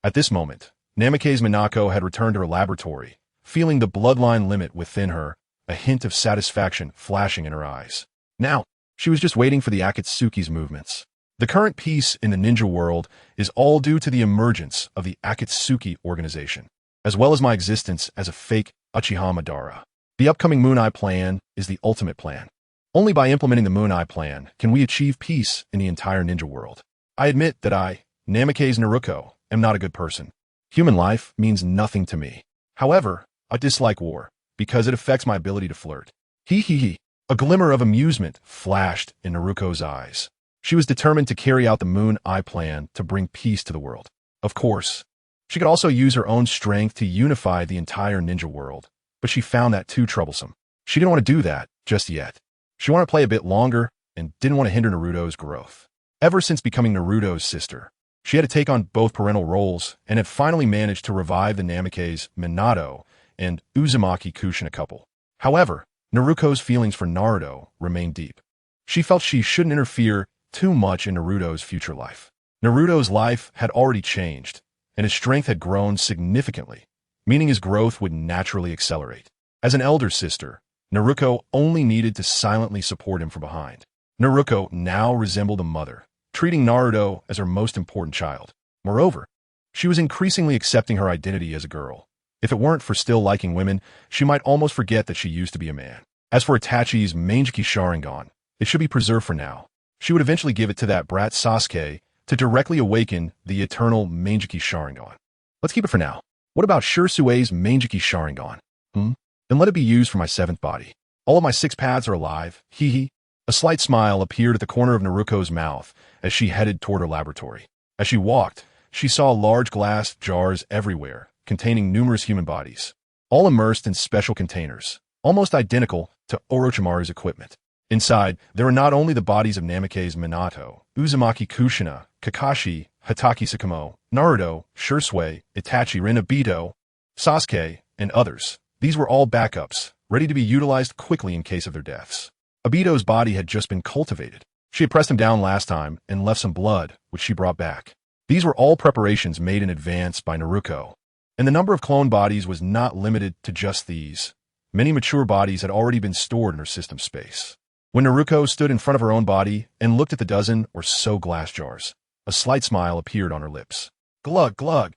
At this moment, Namikaze Minako had returned to her laboratory, feeling the bloodline limit within her, a hint of satisfaction flashing in her eyes. Now, she was just waiting for the Akatsuki's movements. The current peace in the ninja world is all due to the emergence of the Akatsuki organization, as well as my existence as a fake Uchiha Madara. The upcoming Moon Eye Plan is the ultimate plan. Only by implementing the Moon Eye Plan can we achieve peace in the entire ninja world. I admit that I, Namikaze Naruko, am not a good person. Human life means nothing to me. However, I dislike war, because it affects my ability to flirt. A glimmer of amusement flashed in Naruko's eyes. She was determined to carry out the Moon Eye Plan to bring peace to the world. Of course, she could also use her own strength to unify the entire ninja world, but she found that too troublesome. She didn't want to do that just yet. She wanted to play a bit longer and didn't want to hinder Naruto's growth. Ever since becoming Naruto's sister, she had to take on both parental roles and had finally managed to revive the Namikaze Minato and Uzumaki Kushina couple. However, Naruko's feelings for Naruto remained deep. She felt she shouldn't interfere too much in Naruto's future life. Naruto's life had already changed, and his strength had grown significantly, meaning his growth would naturally accelerate. As an elder sister, Naruko only needed to silently support him from behind. Naruko now resembled a mother, treating Naruto as her most important child. Moreover, she was increasingly accepting her identity as a girl. If it weren't for still liking women, she might almost forget that she used to be a man. As for Itachi's Manjiki Sharingan, it should be preserved for now. She would eventually give it to that brat Sasuke to directly awaken the eternal Manjiki Sharingan. Let's keep it for now. What about Shursui's Manjiki Sharingan? Then let it be used for my seventh body. All of my 6 paths are alive. A slight smile appeared at the corner of Naruko's mouth as she headed toward her laboratory. As she walked, she saw large glass jars everywhere, containing numerous human bodies, all immersed in special containers, almost identical to Orochimaru's equipment. Inside, there were not only the bodies of Namikaze Minato, Uzumaki Kushina, Kakashi, Hatake Sakamo, Naruto, Shursui, Itachi Rin Obito, Sasuke, and others. These were all backups, ready to be utilized quickly in case of their deaths. Obito's body had just been cultivated. She had pressed him down last time and left some blood, which she brought back. These were all preparations made in advance by Naruko, and the number of clone bodies was not limited to just these. Many mature bodies had already been stored in her system space. When Naruko stood in front of her own body and looked at the dozen or so glass jars, a slight smile appeared on her lips. Glug, glug.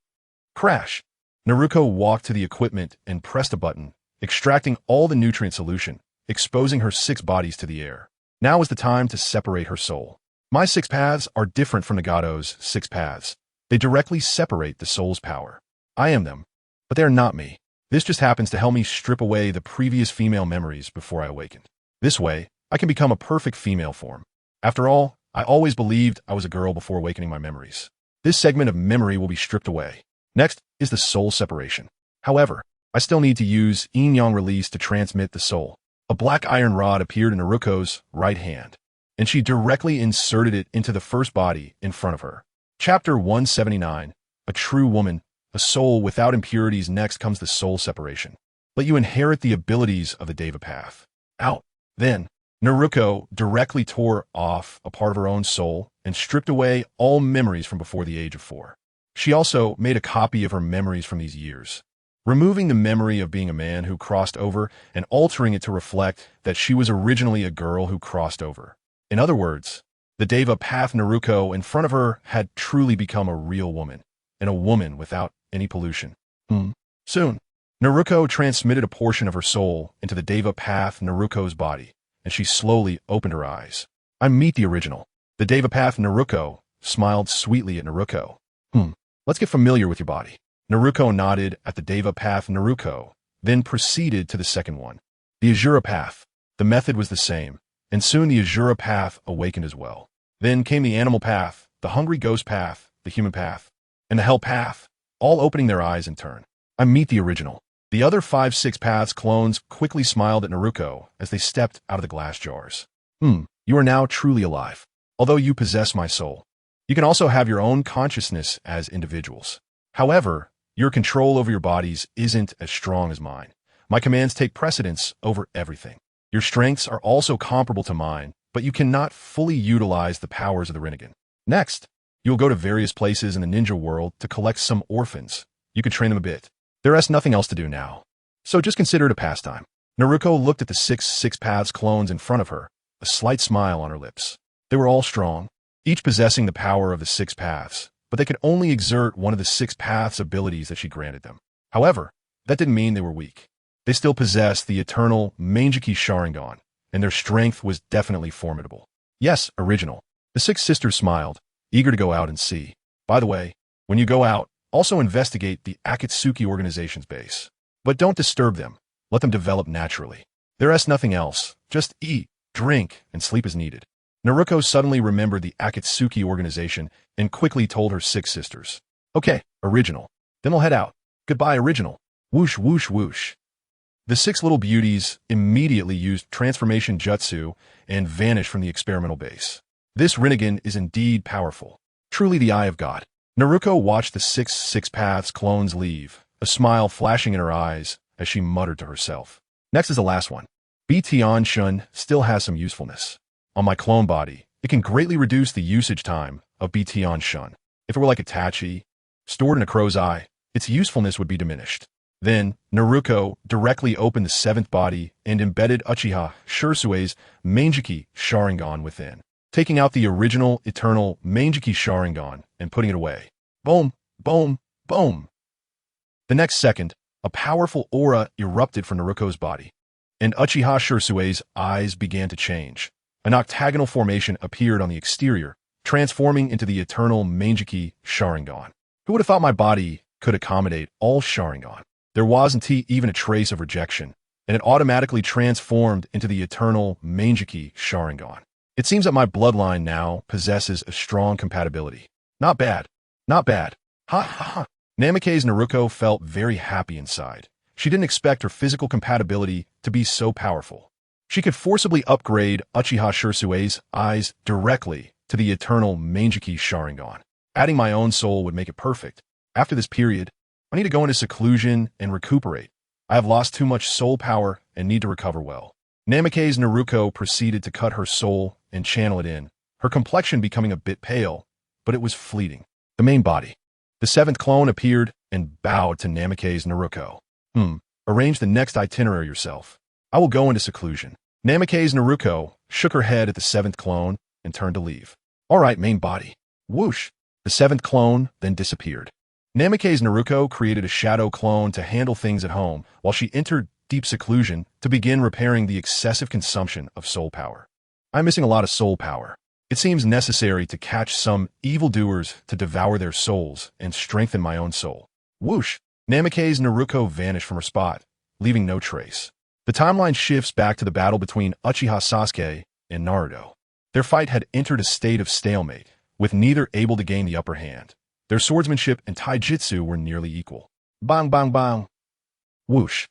Crash. Naruko walked to the equipment and pressed a button, extracting all the nutrient solution, exposing her 6 bodies to the air. Now was the time to separate her soul. My 6 paths are different from Nagato's 6 paths. They directly separate the soul's power. I am them, but they are not me. This just happens to help me strip away the previous female memories before I awakened. This way, I can become a perfect female form. After all, I always believed I was a girl before awakening my memories. This segment of memory will be stripped away. Next is the soul separation. However, I still need to use yin-yang release to transmit the soul. A black iron rod appeared in Naruko's right hand, and she directly inserted it into the first body in front of her. Chapter 179, A True Woman, a Soul Without Impurities. Next comes the soul separation. Let you inherit the abilities of the Deva path. Out. Then, Naruko directly tore off a part of her own soul and stripped away all memories from before the age of 4. She also made a copy of her memories from these years, removing the memory of being a man who crossed over and altering it to reflect that she was originally a girl who crossed over. In other words, the Deva Path Naruko in front of her had truly become a real woman, and a woman without any pollution. Soon, Naruko transmitted a portion of her soul into the Deva Path Naruko's body, and she slowly opened her eyes. I meet the original. The Deva Path Naruko smiled sweetly at Naruko. Let's get familiar with your body. Naruko nodded at the Deva Path Naruko, then proceeded to the second one. The Azura Path. The method was the same, and soon the Azura Path awakened as well. Then came the Animal Path, the Hungry Ghost Path, the Human Path, and the Hell Path, all opening their eyes in turn. I meet the original. The other 5-6 paths clones quickly smiled at Naruko as they stepped out of the glass jars. You are now truly alive. Although you possess my soul, you can also have your own consciousness as individuals. However, your control over your bodies isn't as strong as mine. My commands take precedence over everything. Your strengths are also comparable to mine, but you cannot fully utilize the powers of the Rinnegan. Next, you'll go to various places in the ninja world to collect some orphans. You could train them a bit. There is nothing else to do now, so just consider it a pastime. Naruko looked at the 6 paths clones in front of her, a slight smile on her lips. They were all strong, each possessing the power of the 6 paths, but they could only exert one of the 6 paths' abilities that she granted them. However, that didn't mean they were weak. They still possessed the eternal Manjiki Sharingan, and their strength was definitely formidable. Yes, original. The 6 sisters smiled, eager to go out and see. By the way, when you go out, also investigate the Akatsuki organization's base. But don't disturb them. Let them develop naturally. There is nothing else. Just eat, drink, and sleep as needed. Naruko suddenly remembered the Akatsuki organization and quickly told her 6 sisters. Okay, original. Then we'll head out. Goodbye, original. Whoosh, whoosh, whoosh. The 6 little beauties immediately used transformation jutsu and vanished from the experimental base. This Rinnegan is indeed powerful. Truly the eye of God. Naruko watched the 6 paths clones leave, a smile flashing in her eyes as she muttered to herself. Next is the last one. Btion Shun still has some usefulness. On my clone body, it can greatly reduce the usage time of Btion Shun. If it were like a tachi, stored in a crow's eye, its usefulness would be diminished. Then, Naruko directly opened the 7th body and embedded Uchiha Shursue's Manjiki Sharingan within, taking out the original eternal Manjiki Sharingan and putting it away. Boom, boom, boom. The next second, a powerful aura erupted from Naruko's body, and Uchiha Shursue's eyes began to change. An octagonal formation appeared on the exterior, transforming into the eternal Manjiki Sharingan. Who would have thought my body could accommodate all Sharingan? There wasn't even a trace of rejection, and it automatically transformed into the eternal Manjiki Sharingan. It seems that my bloodline now possesses a strong compatibility. Not bad. Not bad. Ha ha ha. Namikaze Naruko felt very happy inside. She didn't expect her physical compatibility to be so powerful. She could forcibly upgrade Uchiha Shursue's eyes directly to the eternal Manjiki Sharingan. Adding my own soul would make it perfect. After this period, I need to go into seclusion and recuperate. I have lost too much soul power and need to recover well. Namikaze Naruko proceeded to cut her soul and channel it in, her complexion becoming a bit pale, but it was fleeting. The main body. The 7th clone appeared and bowed to Namikaze Naruko. Arrange the next itinerary yourself. I will go into seclusion. Namikaze Naruko shook her head at the 7th clone and turned to leave. All right, main body. Whoosh. The 7th clone then disappeared. Namikaze Naruko created a shadow clone to handle things at home while she entered deep seclusion to begin repairing the excessive consumption of soul power. I'm missing a lot of soul power. It seems necessary to catch some evildoers to devour their souls and strengthen my own soul. Whoosh! Namikaze Naruko vanished from her spot, leaving no trace. The timeline shifts back to the battle between Uchiha Sasuke and Naruto. Their fight had entered a state of stalemate, with neither able to gain the upper hand. Their swordsmanship and taijutsu were nearly equal. Bang, bang, bang. Whoosh.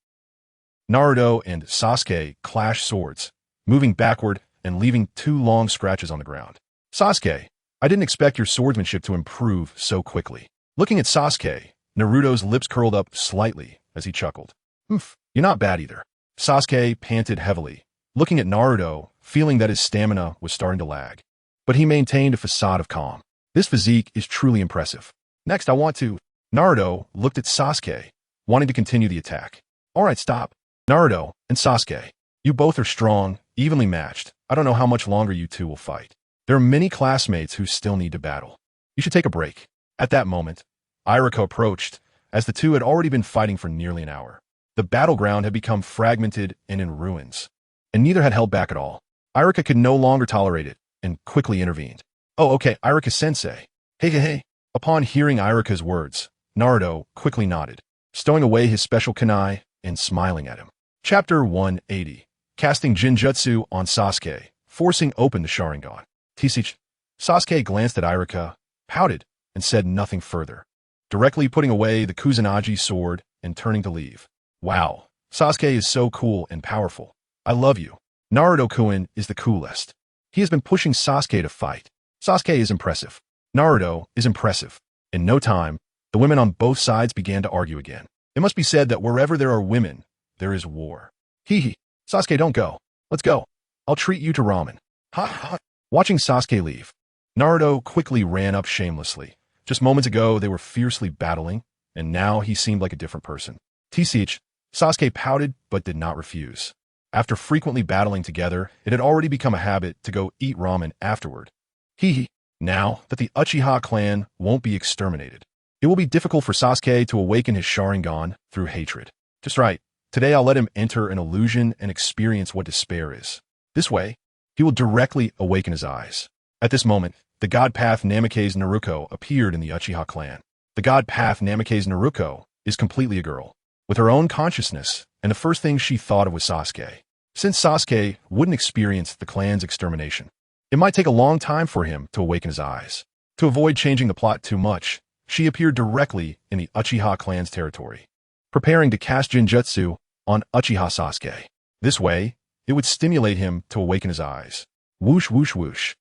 Naruto and Sasuke clashed swords, moving backward and leaving 2 long scratches on the ground. Sasuke, I didn't expect your swordsmanship to improve so quickly. Looking at Sasuke, Naruto's lips curled up slightly as he chuckled. You're not bad either. Sasuke panted heavily, looking at Naruto, feeling that his stamina was starting to lag. But he maintained a facade of calm. This physique is truly impressive. Next, I want to... Naruto looked at Sasuke, wanting to continue the attack. Alright, stop. Naruto and Sasuke, you both are strong, evenly matched. I don't know how much longer you two will fight. There are many classmates who still need to battle. You should take a break. At that moment, Naruko approached, as the two had already been fighting for nearly an hour. The battleground had become fragmented and in ruins, and neither had held back at all. Naruko could no longer tolerate it, and quickly intervened. Oh, okay, Naruto-sensei. Hey. Upon hearing Naruko's words, Naruto quickly nodded, stowing away his special kunai and smiling at him. Chapter 180. Casting Jinjutsu on Sasuke, forcing open the Sharingan. Tisich. Sasuke glanced at Naruto, pouted, and said nothing further, directly putting away the Kusanagi sword and turning to leave. Wow, Sasuke is so cool and powerful. I love you. Naruto-kun is the coolest. He has been pushing Sasuke to fight. Sasuke is impressive. Naruto is impressive. In no time, the women on both sides began to argue again. It must be said that wherever there are women, there is war. Hee. Sasuke, don't go. Let's go. I'll treat you to ramen. Ha. Watching Sasuke leave, Naruto quickly ran up shamelessly. Just moments ago, they were fiercely battling, and now he seemed like a different person. Tch. Sasuke pouted but did not refuse. After frequently battling together, it had already become a habit to go eat ramen afterward. Hee. Now that the Uchiha clan won't be exterminated, it will be difficult for Sasuke to awaken his Sharingan through hatred. Just right. Today I'll let him enter an illusion and experience what despair is. This way, he will directly awaken his eyes. At this moment, the god path Namikaze Naruko appeared in the Uchiha clan. The god path Namikaze Naruko is completely a girl, with her own consciousness, and the first thing she thought of was Sasuke. Since Sasuke wouldn't experience the clan's extermination, it might take a long time for him to awaken his eyes. To avoid changing the plot too much, she appeared directly in the Uchiha clan's territory, preparing to cast Jinjutsu on Uchiha Sasuke. This way, it would stimulate him to awaken his eyes. Whoosh, whoosh, whoosh.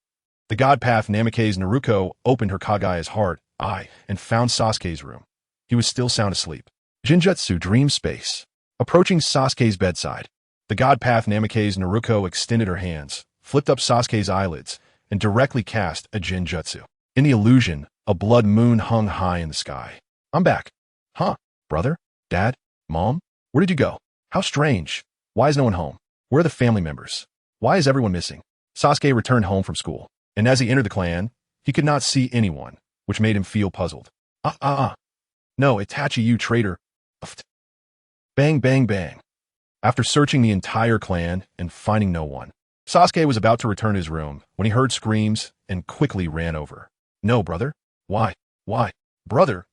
The god path Namikaze Naruko opened her Kagaya's heart, eye, and found Sasuke's room. He was still sound asleep. Jinjutsu dream space. Approaching Sasuke's bedside, the god path Namikaze Naruko extended her hands, flipped up Sasuke's eyelids, and directly cast a Jinjutsu. In the illusion, a blood moon hung high in the sky. I'm back. Huh? Brother? Dad? Mom? Where did you go? How strange. Why is no one home? Where are the family members? Why is everyone missing? Sasuke returned home from school, and as he entered the clan, he could not see anyone, which made him feel puzzled. No, Itachi, you traitor. Bang, bang, bang. After searching the entire clan and finding no one, Sasuke was about to return to his room when he heard screams and quickly ran over. No, brother. Why? Brother,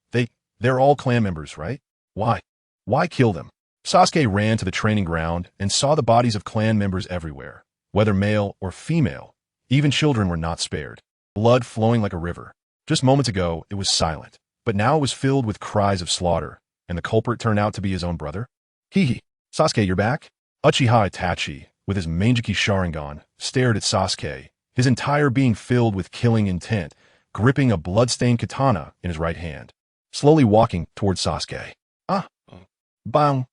they're all clan members, right? Why kill them? Sasuke ran to the training ground and saw the bodies of clan members everywhere, whether male or female. Even children were not spared, blood flowing like a river. Just moments ago, it was silent, but now it was filled with cries of slaughter, and the culprit turned out to be his own brother? Hee. Sasuke, you're back? Uchiha Itachi, with his Manjiki Sharingan, stared at Sasuke, his entire being filled with killing intent, gripping a blood-stained katana in his right hand, slowly walking towards Sasuke. Bang.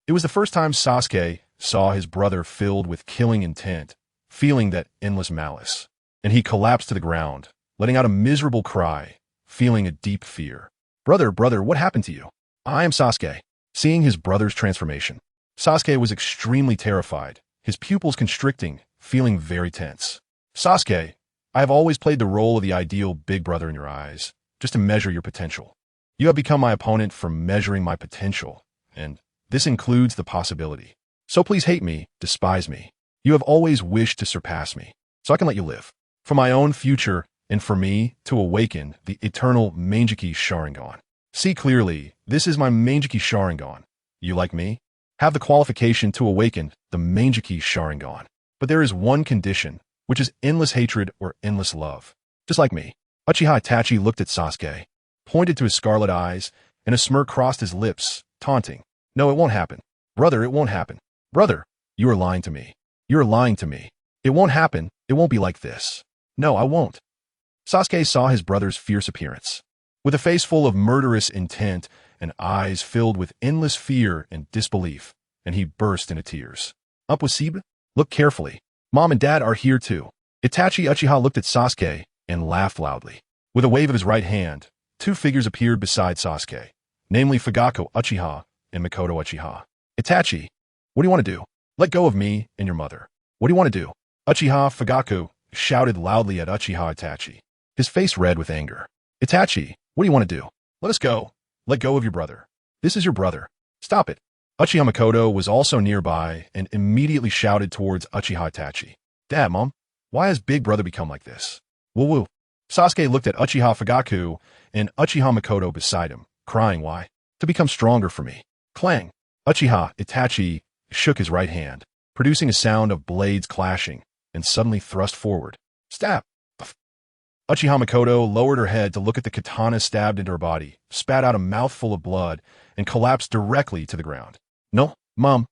It was the first time Sasuke saw his brother filled with killing intent, feeling that endless malice, and he collapsed to the ground, letting out a miserable cry, feeling a deep fear. Brother, what happened to you? I am Sasuke. Seeing his brother's transformation, Sasuke was extremely terrified, his pupils constricting, feeling very tense. Sasuke, I have always played the role of the ideal big brother in your eyes, just to measure your potential. You have become my opponent for measuring my potential, and this includes the possibility. So please hate me, despise me. You have always wished to surpass me, so I can let you live. For my own future, and for me to awaken the eternal Manjiki Sharingan. See clearly, this is my Manjiki Sharingan. You, like me, have the qualification to awaken the Manjiki Sharingan. But there is one condition, which is endless hatred or endless love. Just like me. Uchiha Itachi looked at Sasuke, pointed to his scarlet eyes, and a smirk crossed his lips, taunting. No, it won't happen. Brother, it won't happen. Brother, you are lying to me. You're lying to me. It won't happen. It won't be like this. No, I won't. Sasuke saw his brother's fierce appearance. With a face full of murderous intent and eyes filled with endless fear and disbelief, and he burst into tears. Impossible? Look carefully. Mom and Dad are here too. Itachi Uchiha looked at Sasuke and laughed loudly. With a wave of his right hand, two figures appeared beside Sasuke, namely Fugaku Uchiha and Makoto Uchiha. Itachi, what do you want to do? Let go of me and your mother. What do you want to do? Uchiha Fugaku shouted loudly at Uchiha Itachi, his face red with anger. Itachi, what do you want to do? Let us go. Let go of your brother. This is your brother. Stop it. Uchiha Makoto was also nearby and immediately shouted towards Uchiha Itachi. Dad, Mom, why has Big Brother become like this? Woo woo. Sasuke looked at Uchiha Fugaku and Uchiha Makoto beside him, crying why? To become stronger for me. Clang. Uchiha Itachi shook his right hand, producing a sound of blades clashing, and suddenly thrust forward. Stab. Uchiha Makoto lowered her head to look at the katana stabbed into her body, spat out a mouthful of blood, and collapsed directly to the ground. No, Mom.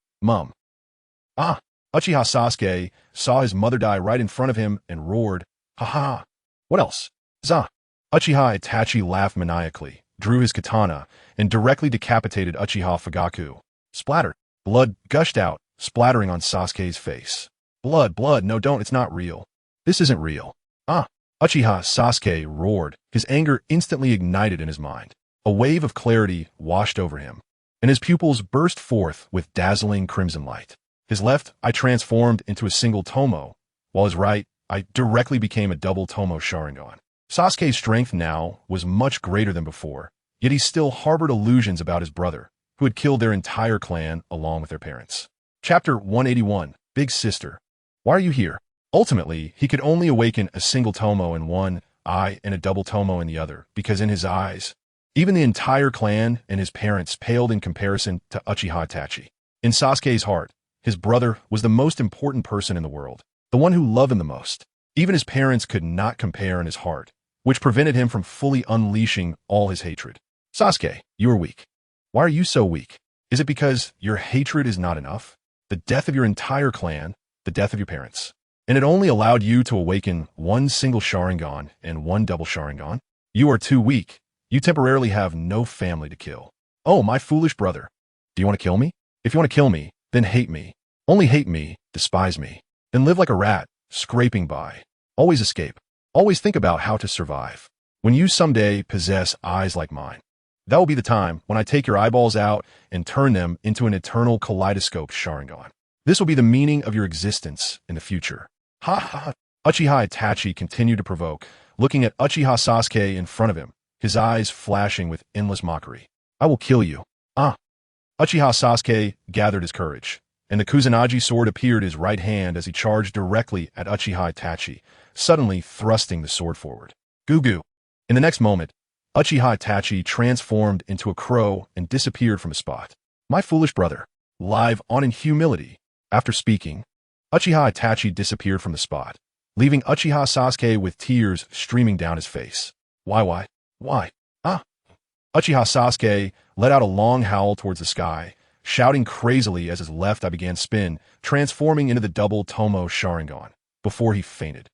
Ah! Uchiha Sasuke saw his mother die right in front of him and roared, ha ha! What else? Za! Uchiha Itachi laughed maniacally, drew his katana, and directly decapitated Uchiha Fugaku. Splatter! Blood gushed out, splattering on Sasuke's face. Blood, no don't, it's not real. This isn't real. Ah! Uchiha Sasuke roared, his anger instantly ignited in his mind. A wave of clarity washed over him, and his pupils burst forth with dazzling crimson light. His left eye transformed into a single tomo, while his right eye directly became a double tomo Sharingan. Sasuke's strength now was much greater than before, yet he still harbored illusions about his brother, who had killed their entire clan along with their parents. Chapter 181, Big Sister. Why are you here? Ultimately, he could only awaken a single tomo in one eye and a double tomo in the other, because in his eyes, even the entire clan and his parents paled in comparison to Uchiha Itachi. In Sasuke's heart, his brother was the most important person in the world, the one who loved him the most. Even his parents could not compare in his heart, which prevented him from fully unleashing all his hatred. Sasuke, you are weak. Why are you so weak? Is it because your hatred is not enough? The death of your entire clan, the death of your parents, and it only allowed you to awaken one single Sharingan and one double Sharingan? You are too weak. You temporarily have no family to kill. Oh, my foolish brother. Do you want to kill me? If you want to kill me, then hate me. Only hate me, despise me. Then live like a rat, scraping by. Always escape. Always think about how to survive. When you someday possess eyes like mine, that will be the time when I take your eyeballs out and turn them into an eternal kaleidoscope Sharingan. This will be the meaning of your existence in the future. Ha ha! Uchiha Itachi continued to provoke, looking at Uchiha Sasuke in front of him, his eyes flashing with endless mockery. I will kill you. Ah! Uchiha Sasuke gathered his courage, and the Kusanagi sword appeared in his right hand as he charged directly at Uchiha Itachi, suddenly thrusting the sword forward. Goo. In the next moment, Uchiha Itachi transformed into a crow and disappeared from his spot. My foolish brother. Live on in humility. After speaking, Uchiha Itachi disappeared from the spot, leaving Uchiha Sasuke with tears streaming down his face. Why? Ah! Uchiha Sasuke let out a long howl towards the sky, shouting crazily as his left eye began spin, transforming into the double Tomo Sharingan, before he fainted.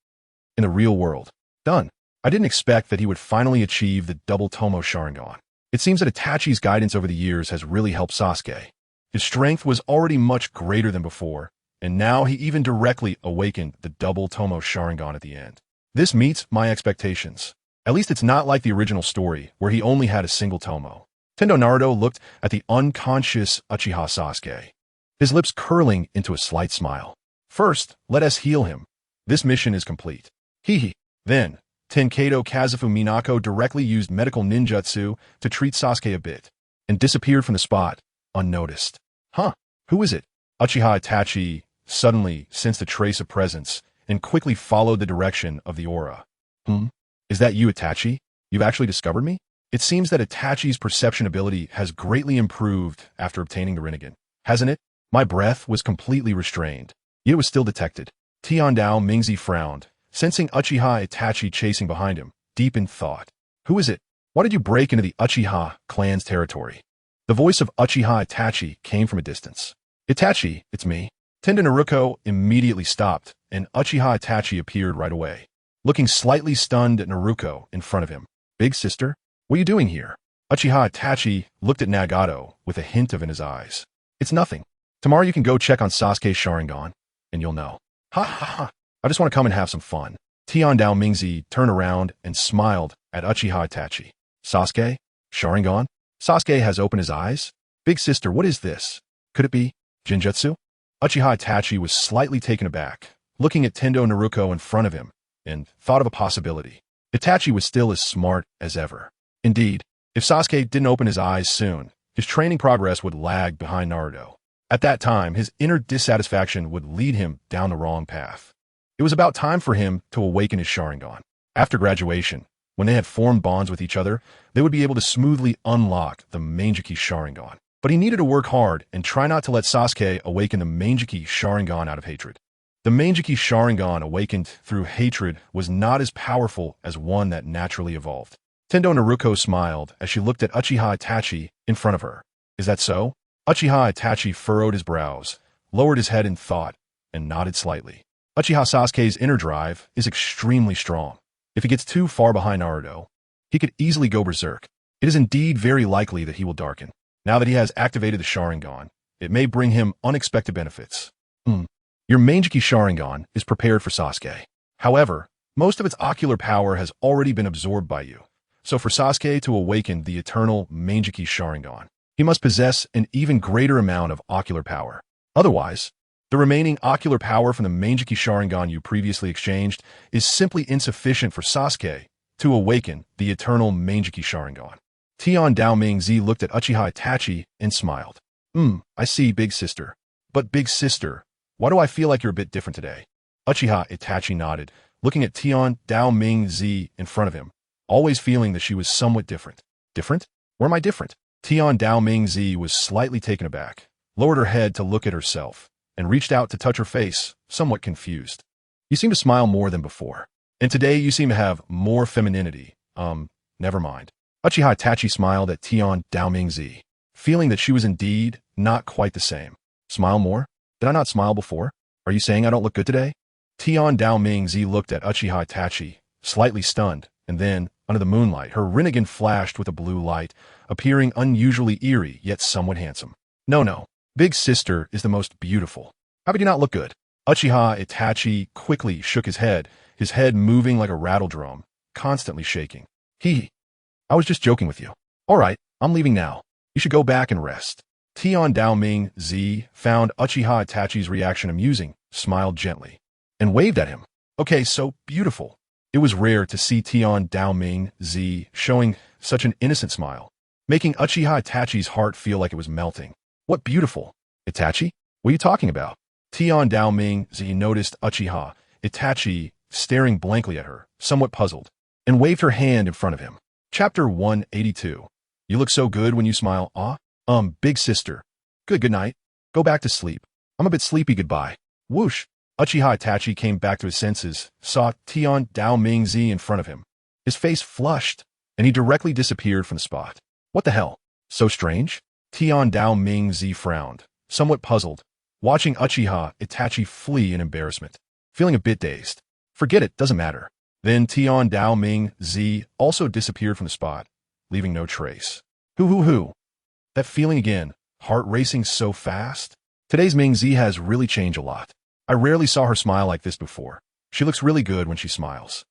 In the real world. Done. I didn't expect that he would finally achieve the double Tomo Sharingan. It seems that Itachi's guidance over the years has really helped Sasuke. His strength was already much greater than before, and now he even directly awakened the double Tomo Sharingan at the end. This meets my expectations. At least it's not like the original story, where he only had a single Tomo. Tendo Naruto looked at the unconscious Uchiha Sasuke, his lips curling into a slight smile. First, let us heal him. This mission is complete. Hee. Then, Tenkaido Kazufu Minako directly used medical ninjutsu to treat Sasuke a bit, and disappeared from the spot, unnoticed. Huh? Who is it? Uchiha Itachi suddenly sensed a trace of presence, and quickly followed the direction of the aura. Is that you, Itachi? You've actually discovered me? It seems that Itachi's perception ability has greatly improved after obtaining the Rinnegan, hasn't it? My breath was completely restrained, yet it was still detected. Tiandao Mingzi frowned, sensing Uchiha Itachi chasing behind him, deep in thought. Who is it? Why did you break into the Uchiha clan's territory? The voice of Uchiha Itachi came from a distance. Itachi, it's me. Tendo Naruko immediately stopped, and Uchiha Itachi appeared right away, looking slightly stunned at Naruko in front of him. Big sister? What are you doing here? Uchiha Itachi looked at Nagato with a hint of in his eyes. It's nothing. Tomorrow you can go check on Sasuke's Sharingan. and you'll know. Ha ha ha. I just want to come and have some fun. Tian Dao Mingzi turned around and smiled at Uchiha Itachi. Sasuke? Sharingan? Sasuke has opened his eyes? Big sister, what is this? Could it be Jinjutsu? Uchiha Itachi was slightly taken aback, looking at Tendo Naruko in front of him, and thought of a possibility. Itachi was still as smart as ever. Indeed, if Sasuke didn't open his eyes soon, his training progress would lag behind Naruto. At that time, his inner dissatisfaction would lead him down the wrong path. It was about time for him to awaken his Sharingan. After graduation, when they had formed bonds with each other, they would be able to smoothly unlock the Mangekyou Sharingan. But he needed to work hard and try not to let Sasuke awaken the Mangekyou Sharingan out of hatred. The Mangekyou Sharingan awakened through hatred was not as powerful as one that naturally evolved. Tendo Naruko smiled as she looked at Uchiha Itachi in front of her. Is that so? Uchiha Itachi furrowed his brows, lowered his head in thought, and nodded slightly. Uchiha Sasuke's inner drive is extremely strong. If he gets too far behind Naruto, he could easily go berserk. It is indeed very likely that he will darken. Now that he has activated the Sharingan, it may bring him unexpected benefits. Your Mangekyou Sharingan is prepared for Sasuke. However, most of its ocular power has already been absorbed by you. So for Sasuke to awaken the eternal Mangekyou Sharingan, he must possess an even greater amount of ocular power. Otherwise, the remaining ocular power from the Mangekyou Sharingan you previously exchanged is simply insufficient for Sasuke to awaken the eternal Mangekyou Sharingan. Tian Dao Mingzi looked at Uchiha Itachi and smiled. I see, big sister. But big sister, why do I feel like you're a bit different today? Uchiha Itachi nodded, looking at Tian Dao Mingzi in front of him, always feeling that she was somewhat different. Different? Where am I different? Tian Dao Mingzi was slightly taken aback, lowered her head to look at herself, and reached out to touch her face, somewhat confused. You seem to smile more than before. And today you seem to have more femininity. Never mind. Uchiha Itachi smiled at Tian Dao Mingzi, feeling that she was indeed not quite the same. Smile more? Did I not smile before? Are you saying I don't look good today? Tian Dao Mingzi looked at Uchiha Itachi, slightly stunned, and then, under the moonlight, her Rinnegan flashed with a blue light, appearing unusually eerie yet somewhat handsome. No. Big sister is the most beautiful. How could you not look good? Uchiha Itachi quickly shook his head moving like a rattle drum, constantly shaking. I was just joking with you. All right, I'm leaving now. You should go back and rest. Tian Dao Mingzi found Uchiha Itachi's reaction amusing, smiled gently, and waved at him. Okay, so beautiful. It was rare to see Tian Dao Mingzi showing such an innocent smile, making Uchiha Itachi's heart feel like it was melting. What beautiful. Itachi? What are you talking about? Tian Dao Mingzi noticed Uchiha Itachi staring blankly at her, somewhat puzzled, and waved her hand in front of him. Chapter 182. You look so good when you smile. Big sister. Good night. Go back to sleep. I'm a bit sleepy, goodbye. Whoosh. Uchiha Itachi came back to his senses, saw Tian Dao Mingzi in front of him. His face flushed, and he directly disappeared from the spot. What the hell? So strange? Tian Dao Mingzi frowned, somewhat puzzled, watching Uchiha Itachi flee in embarrassment, feeling a bit dazed. Forget it, doesn't matter. Then Tian Dao Mingzi also disappeared from the spot, leaving no trace. Hoo. That feeling again, heart racing so fast. Today's Mingzi has really changed a lot. I rarely saw her smile like this before. She looks really good when she smiles.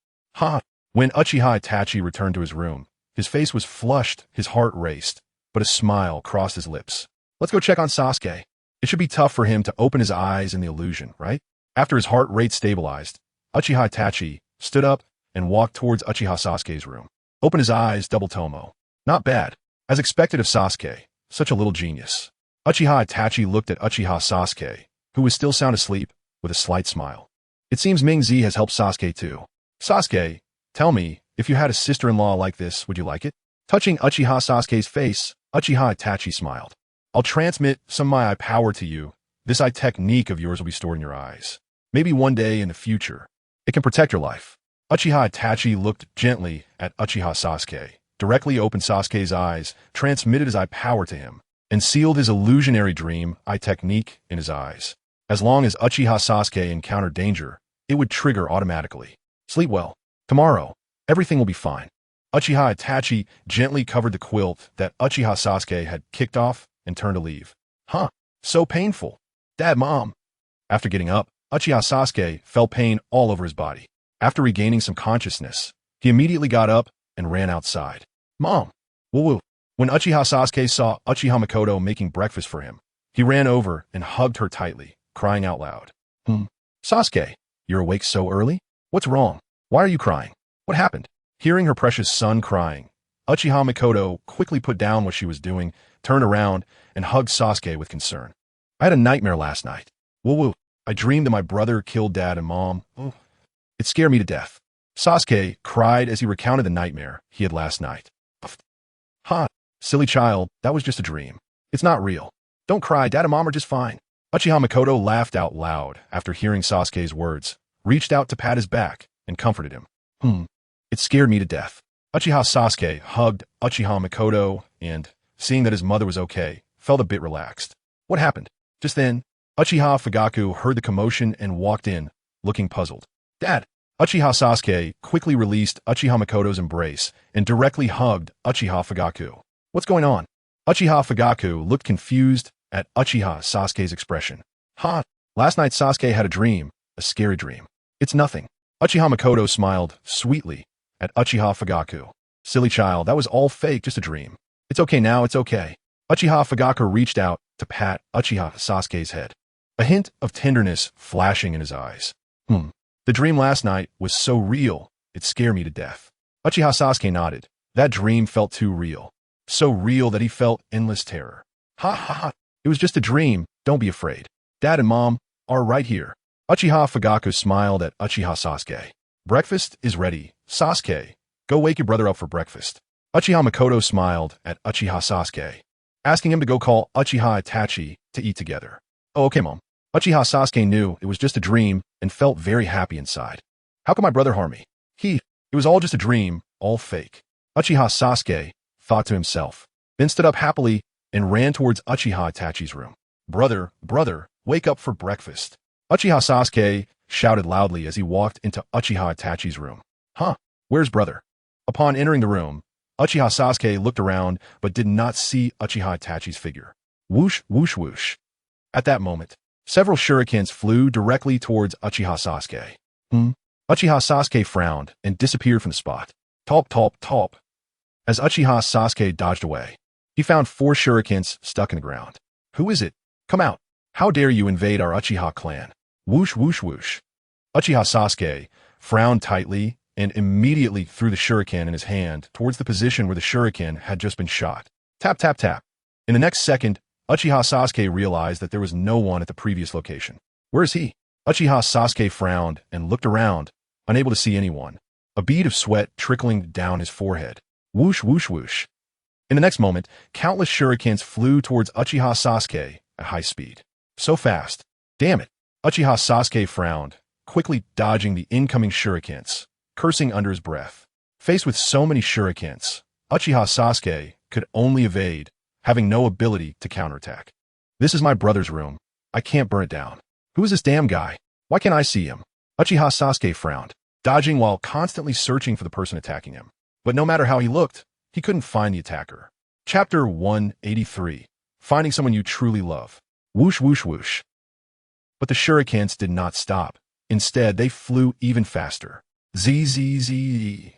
When Uchiha Itachi returned to his room, his face was flushed, his heart raced, but a smile crossed his lips. Let's go check on Sasuke. It should be tough for him to open his eyes in the illusion, right? After his heart rate stabilized, Uchiha Itachi stood up and walked towards Uchiha Sasuke's room. Open his eyes, double Tomo. Not bad. As expected of Sasuke, such a little genius. Uchiha Itachi looked at Uchiha Sasuke, who was still sound asleep, with a slight smile. It seems Mingzi has helped Sasuke too. Sasuke, tell me, if you had a sister-in-law like this, would you like it? Touching Uchiha Sasuke's face, Uchiha Itachi smiled. I'll transmit some of my eye power to you. This eye technique of yours will be stored in your eyes. Maybe one day in the future, it can protect your life. Uchiha Itachi looked gently at Uchiha Sasuke, directly opened Sasuke's eyes, transmitted his eye power to him, and sealed his illusionary dream eye technique in his eyes. As long as Uchiha Sasuke encountered danger, it would trigger automatically. Sleep well. Tomorrow, everything will be fine. Uchiha Itachi gently covered the quilt that Uchiha Sasuke had kicked off and turned to leave. So painful. Dad, Mom. After getting up, Uchiha Sasuke felt pain all over his body. After regaining some consciousness, he immediately got up and ran outside. Mom! Woo woo! When Uchiha Sasuke saw Uchiha Mikoto making breakfast for him, he ran over and hugged her tightly, crying out loud. Sasuke, you're awake so early? What's wrong? Why are you crying? What happened? Hearing her precious son crying, Uchiha Mikoto quickly put down what she was doing, turned around, and hugged Sasuke with concern. I had a nightmare last night. Woo woo. I dreamed that my brother killed Dad and Mom. It scared me to death. Sasuke cried as he recounted the nightmare he had last night. Ha! Silly child, that was just a dream. It's not real. Don't cry, Dad and Mom are just fine. Uchiha Mikoto laughed out loud after hearing Sasuke's words, reached out to pat his back, and comforted him. It scared me to death. Uchiha Sasuke hugged Uchiha Mikoto and, seeing that his mother was okay, felt a bit relaxed. What happened? Just then, Uchiha Fugaku heard the commotion and walked in, looking puzzled. Dad! Uchiha Sasuke quickly released Uchiha Mikoto's embrace and directly hugged Uchiha Fugaku. What's going on? Uchiha Fugaku looked confused at Uchiha Sasuke's expression. Ha! Last night Sasuke had a dream, a scary dream. It's nothing. Uchiha Mikoto smiled sweetly at Uchiha Fugaku. Silly child, that was all fake, just a dream. It's okay now, it's okay. Uchiha Fugaku reached out to pat Uchiha Sasuke's head, a hint of tenderness flashing in his eyes. The dream last night was so real, it scared me to death. Uchiha Sasuke nodded. That dream felt too real. So real that he felt endless terror. Ha ha ha, it was just a dream, don't be afraid. Dad and Mom are right here. Uchiha Fugaku smiled at Uchiha Sasuke. Breakfast is ready. Sasuke, go wake your brother up for breakfast. Uchiha Mikoto smiled at Uchiha Sasuke, asking him to go call Uchiha Itachi to eat together. Oh, okay, Mom. Uchiha Sasuke knew it was just a dream and felt very happy inside. How could my brother harm me? It was all just a dream, all fake. Uchiha Sasuke thought to himself, then stood up happily and ran towards Uchiha Itachi's room. Brother, wake up for breakfast. Uchiha Sasuke shouted loudly as he walked into Uchiha Itachi's room. Where's brother? Upon entering the room, Uchiha Sasuke looked around but did not see Uchiha Itachi's figure. Whoosh, whoosh, whoosh. At that moment, several shurikens flew directly towards Uchiha Sasuke. Uchiha Sasuke frowned and disappeared from the spot. Top, top, top. As Uchiha Sasuke dodged away, he found 4 shurikens stuck in the ground. Who is it? Come out. How dare you invade our Uchiha clan? Whoosh, whoosh, whoosh. Uchiha Sasuke frowned tightly and immediately threw the shuriken in his hand towards the position where the shuriken had just been shot. Tap, tap, tap. In the next second, Uchiha Sasuke realized that there was no one at the previous location. Where is he? Uchiha Sasuke frowned and looked around, unable to see anyone. A bead of sweat trickling down his forehead. Whoosh, whoosh, whoosh. In the next moment, countless shurikens flew towards Uchiha Sasuke at high speed. So fast. Damn it. Uchiha Sasuke frowned, quickly dodging the incoming shurikens, cursing under his breath. Faced with so many shurikens, Uchiha Sasuke could only evade, having no ability to counterattack. This is my brother's room. I can't burn it down. Who is this damn guy? Why can't I see him? Uchiha Sasuke frowned, dodging while constantly searching for the person attacking him. But no matter how he looked, he couldn't find the attacker. Chapter 183. Finding someone you truly love. Whoosh, whoosh, whoosh. But the shurikens did not stop. Instead, they flew even faster. Z.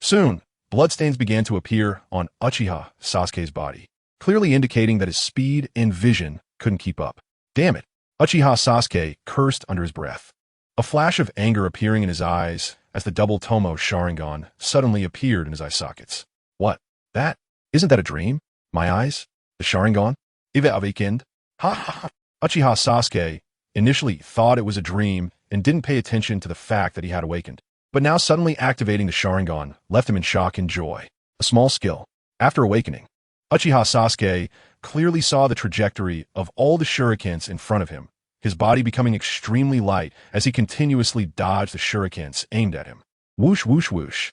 Soon, bloodstains began to appear on Uchiha Sasuke's body, clearly indicating that his speed and vision couldn't keep up. Damn it. Uchiha Sasuke cursed under his breath, a flash of anger appearing in his eyes as the double Tomo Sharingan suddenly appeared in his eye sockets. What? That? Isn't that a dream? My eyes? The Sharingan? Ive awakened? Ha ha ha. Uchiha Sasuke initially thought it was a dream and didn't pay attention to the fact that he had awakened. But now suddenly activating the Sharingan left him in shock and joy. A small skill. After awakening, Uchiha Sasuke clearly saw the trajectory of all the shurikens in front of him, his body becoming extremely light as he continuously dodged the shurikens aimed at him. Whoosh, whoosh, whoosh.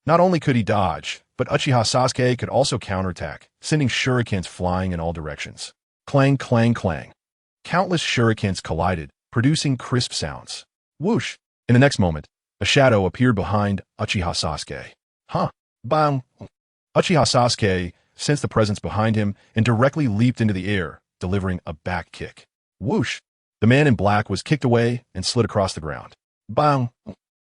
Not only could he dodge, but Uchiha Sasuke could also counterattack, sending shurikens flying in all directions. Clang, clang, clang. Countless shurikens collided, producing crisp sounds. Whoosh! In the next moment, a shadow appeared behind Uchiha Sasuke. Bang! Uchiha Sasuke sensed the presence behind him and directly leaped into the air, delivering a back kick. Whoosh! The man in black was kicked away and slid across the ground. Bang!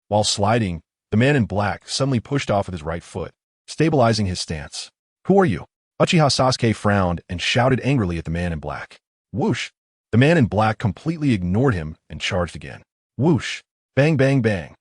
While sliding, the man in black suddenly pushed off with his right foot, stabilizing his stance. Who are you? Uchiha Sasuke frowned and shouted angrily at the man in black. Whoosh! The man in black completely ignored him and charged again. Whoosh! Bang, bang, bang.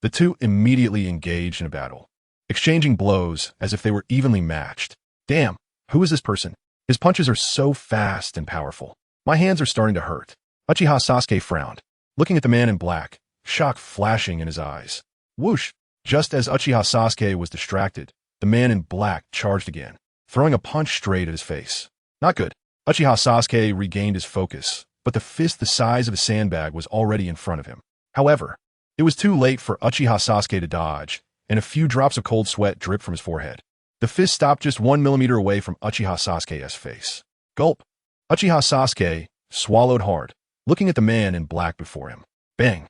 The two immediately engaged in a battle, exchanging blows as if they were evenly matched. Damn, who is this person? His punches are so fast and powerful. My hands are starting to hurt. Uchiha Sasuke frowned, looking at the man in black, shock flashing in his eyes. Whoosh! Just as Uchiha Sasuke was distracted, the man in black charged again, throwing a punch straight at his face. Not good. Uchiha Sasuke regained his focus, but the fist the size of a sandbag was already in front of him. However, it was too late for Uchiha Sasuke to dodge, and a few drops of cold sweat dripped from his forehead. The fist stopped just 1 millimeter away from Uchiha Sasuke's face. Gulp! Uchiha Sasuke swallowed hard, looking at the man in black before him. Bang!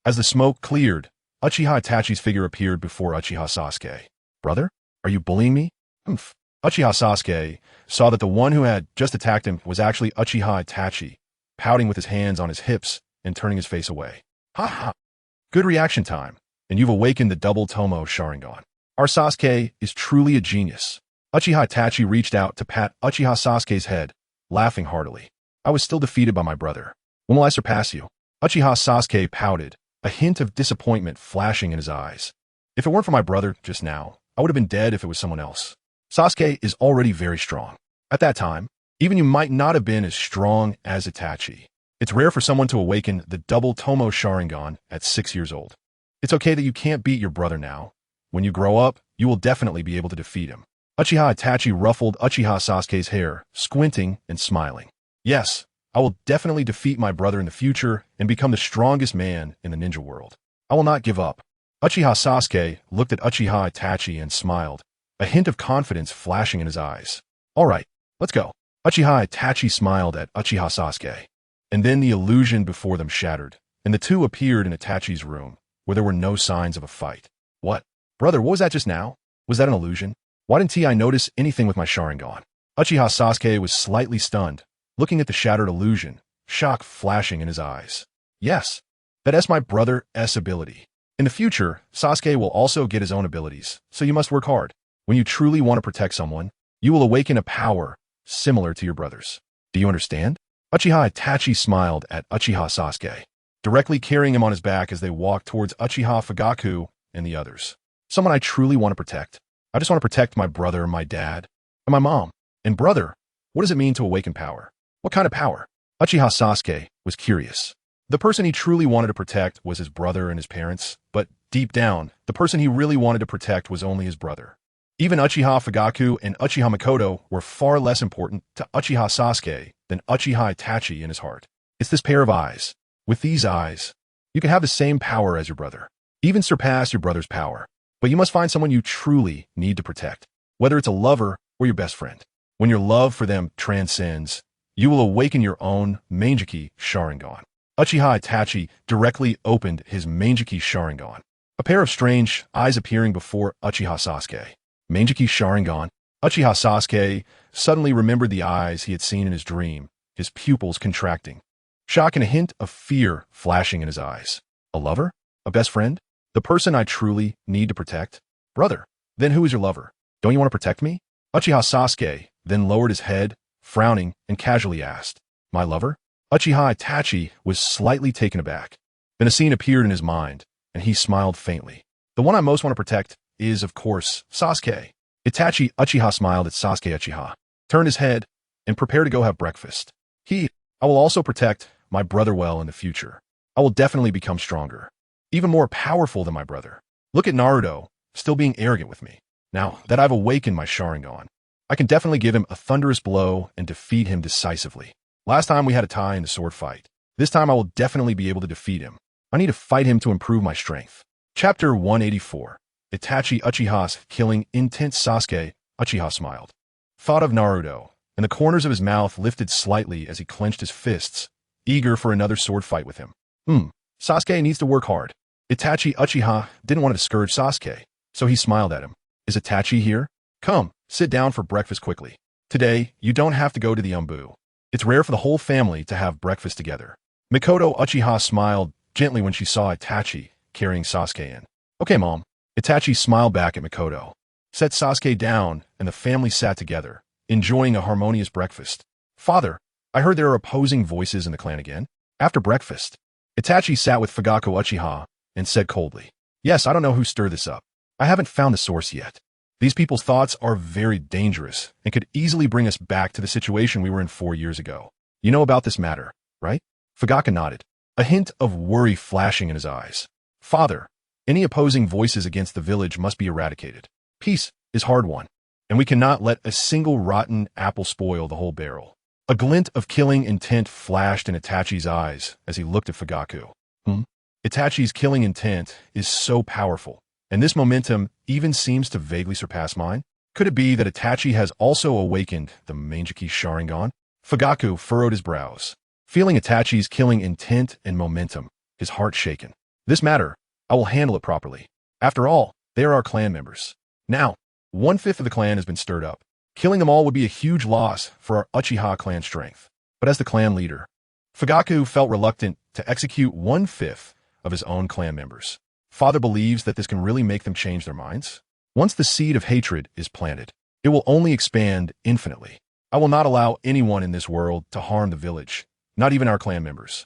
As the smoke cleared, Uchiha Itachi's figure appeared before Uchiha Sasuke. Brother, are you bullying me? Humph. Uchiha Sasuke saw that the one who had just attacked him was actually Uchiha Itachi, pouting with his hands on his hips and turning his face away. Ha ha! Good reaction time, and you've awakened the double Tomo Sharingan. Our Sasuke is truly a genius. Uchiha Itachi reached out to pat Uchiha Sasuke's head, laughing heartily. I was still defeated by my brother. When will I surpass you? Uchiha Sasuke pouted, a hint of disappointment flashing in his eyes. If it weren't for my brother just now, I would have been dead if it was someone else. Sasuke is already very strong. At that time, even you might not have been as strong as Itachi. It's rare for someone to awaken the double Tomo Sharingan at 6 years old. It's okay that you can't beat your brother now. When you grow up, you will definitely be able to defeat him. Uchiha Itachi ruffled Uchiha Sasuke's hair, squinting and smiling. Yes, I will definitely defeat my brother in the future and become the strongest man in the ninja world. I will not give up. Uchiha Sasuke looked at Uchiha Itachi and smiled, a hint of confidence flashing in his eyes. All right, let's go. Uchiha Itachi smiled at Uchiha Sasuke. And then the illusion before them shattered, and the two appeared in Itachi's room, where there were no signs of a fight. What? Brother, what was that just now? Was that an illusion? Why didn't I notice anything with my Sharingan? Uchiha Sasuke was slightly stunned, looking at the shattered illusion, shock flashing in his eyes. Yes, that's my brother's ability. In the future, Sasuke will also get his own abilities, so you must work hard. When you truly want to protect someone, you will awaken a power similar to your brother's. Do you understand? Uchiha Itachi smiled at Uchiha Sasuke, directly carrying him on his back as they walked towards Uchiha Fugaku and the others. Someone I truly want to protect. I just want to protect my brother, my dad, and my mom. And brother, what does it mean to awaken power? What kind of power? Uchiha Sasuke was curious. The person he truly wanted to protect was his brother and his parents, but deep down, the person he really wanted to protect was only his brother. Even Uchiha Fugaku and Uchiha Mikoto were far less important to Uchiha Sasuke than Uchiha Itachi in his heart. It's this pair of eyes. With these eyes, you can have the same power as your brother, even surpass your brother's power. But you must find someone you truly need to protect, whether it's a lover or your best friend. When your love for them transcends, you will awaken your own Manjiki Sharingan. Uchiha Itachi directly opened his Manjiki Sharingan, a pair of strange eyes appearing before Uchiha Sasuke. Manjiki Sharingan. Uchiha Sasuke suddenly remembered the eyes he had seen in his dream, his pupils contracting. Shock and a hint of fear flashing in his eyes. A lover? A best friend? The person I truly need to protect? Brother, then who is your lover? Don't you want to protect me? Uchiha Sasuke then lowered his head, frowning, and casually asked, My lover? Uchiha Itachi was slightly taken aback. Then a scene appeared in his mind, and he smiled faintly. The one I most want to protect is, of course, Sasuke. Itachi Uchiha smiled at Sasuke Uchiha, turned his head, and prepared to go have breakfast. I will also protect my brother well in the future. I will definitely become stronger, even more powerful than my brother. Look at Naruto, still being arrogant with me. Now that I've awakened my Sharingan, I can definitely give him a thunderous blow and defeat him decisively. Last time we had a tie in the sword fight. This time I will definitely be able to defeat him. I need to fight him to improve my strength. Chapter 184. Itachi Uchiha's killing intense Sasuke. Uchiha smiled. Thought of Naruto, and the corners of his mouth lifted slightly as he clenched his fists, eager for another sword fight with him. Sasuke needs to work hard. Itachi Uchiha didn't want to discourage Sasuke, so he smiled at him. Is Itachi here? Come, sit down for breakfast quickly. Today, you don't have to go to the Umbu. It's rare for the whole family to have breakfast together. Mikoto Uchiha smiled gently when she saw Itachi carrying Sasuke in. Okay, Mom. Itachi smiled back at Mikoto, set Sasuke down, and the family sat together, enjoying a harmonious breakfast. Father, I heard there are opposing voices in the clan again. After breakfast, Itachi sat with Fugaku Uchiha and said coldly, Yes, I don't know who stirred this up. I haven't found the source yet. These people's thoughts are very dangerous and could easily bring us back to the situation we were in 4 years ago. You know about this matter, right? Fugaku nodded, a hint of worry flashing in his eyes. Father, any opposing voices against the village must be eradicated. Peace is hard won, and we cannot let a single rotten apple spoil the whole barrel. A glint of killing intent flashed in Itachi's eyes as he looked at Fugaku. Itachi's killing intent is so powerful, and this momentum even seems to vaguely surpass mine. Could it be that Itachi has also awakened the Manjiki Sharingan? Fugaku furrowed his brows, feeling Itachi's killing intent and momentum, his heart shaken. This matter, I will handle it properly. After all, they are our clan members. Now, 1/5 of the clan has been stirred up. Killing them all would be a huge loss for our Uchiha clan strength. But as the clan leader, Fugaku felt reluctant to execute 1/5 of his own clan members. Father believes that this can really make them change their minds. Once the seed of hatred is planted, it will only expand infinitely. I will not allow anyone in this world to harm the village, not even our clan members.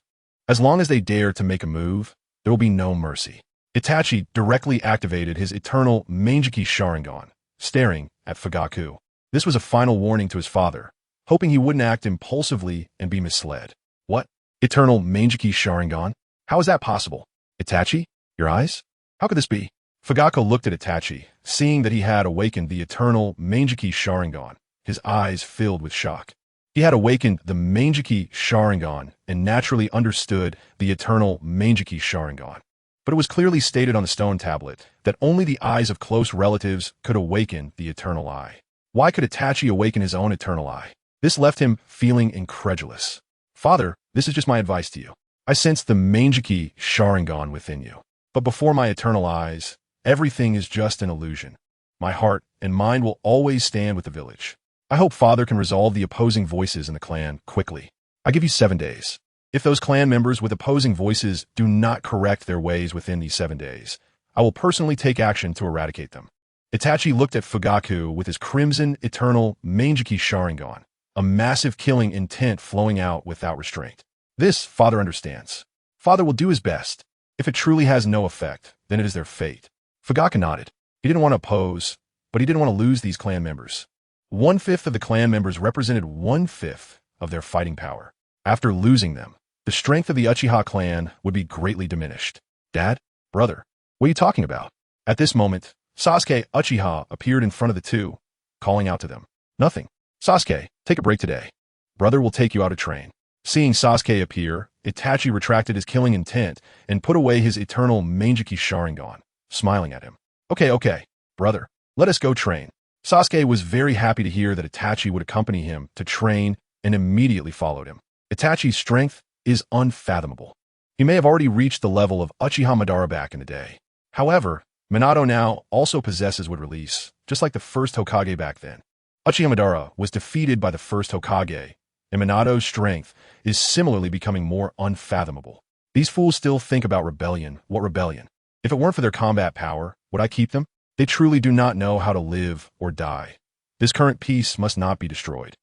As long as they dare to make a move, there will be no mercy. Itachi directly activated his eternal Manjiki Sharingan, staring at Fugaku. This was a final warning to his father, hoping he wouldn't act impulsively and be misled. What? Eternal Manjiki Sharingan? How is that possible? Itachi? Your eyes? How could this be? Fugaku looked at Itachi, seeing that he had awakened the eternal Manjiki Sharingan, his eyes filled with shock. He had awakened the Manjiki Sharingan and naturally understood the eternal Manjiki Sharingan. But it was clearly stated on the stone tablet that only the eyes of close relatives could awaken the eternal eye. Why could Itachi awaken his own eternal eye? This left him feeling incredulous. Father, this is just my advice to you. I sense the Manjiki Sharingan within you. But before my eternal eyes, everything is just an illusion. My heart and mind will always stand with the village. I hope Father can resolve the opposing voices in the clan quickly. I give you 7 days. If those clan members with opposing voices do not correct their ways within these 7 days, I will personally take action to eradicate them. Itachi looked at Fugaku with his crimson eternal Manjiki Sharingan, a massive killing intent flowing out without restraint. This, Father understands. Father will do his best. If it truly has no effect, then it is their fate. Fugaku nodded. He didn't want to oppose, but he didn't want to lose these clan members. 1/5 of the clan members represented 1/5 of their fighting power. After losing them, the strength of the Uchiha clan would be greatly diminished. Dad? Brother? What are you talking about? At this moment, Sasuke Uchiha appeared in front of the two, calling out to them. Nothing. Sasuke, take a break today. Brother will take you out to train. Seeing Sasuke appear, Itachi retracted his killing intent and put away his eternal Manjiki Sharingan, smiling at him. Okay, brother, let us go train. Sasuke was very happy to hear that Itachi would accompany him to train and immediately followed him. Itachi's strength is unfathomable. He may have already reached the level of Uchiha Madara back in the day. However, Minato now also possesses would release, just like the first Hokage back then. Uchiha Madara was defeated by the first Hokage, and Minato's strength is similarly becoming more unfathomable. These fools still think about rebellion. What rebellion? If it weren't for their combat power, would I keep them? They truly do not know how to live or die. This current peace must not be destroyed.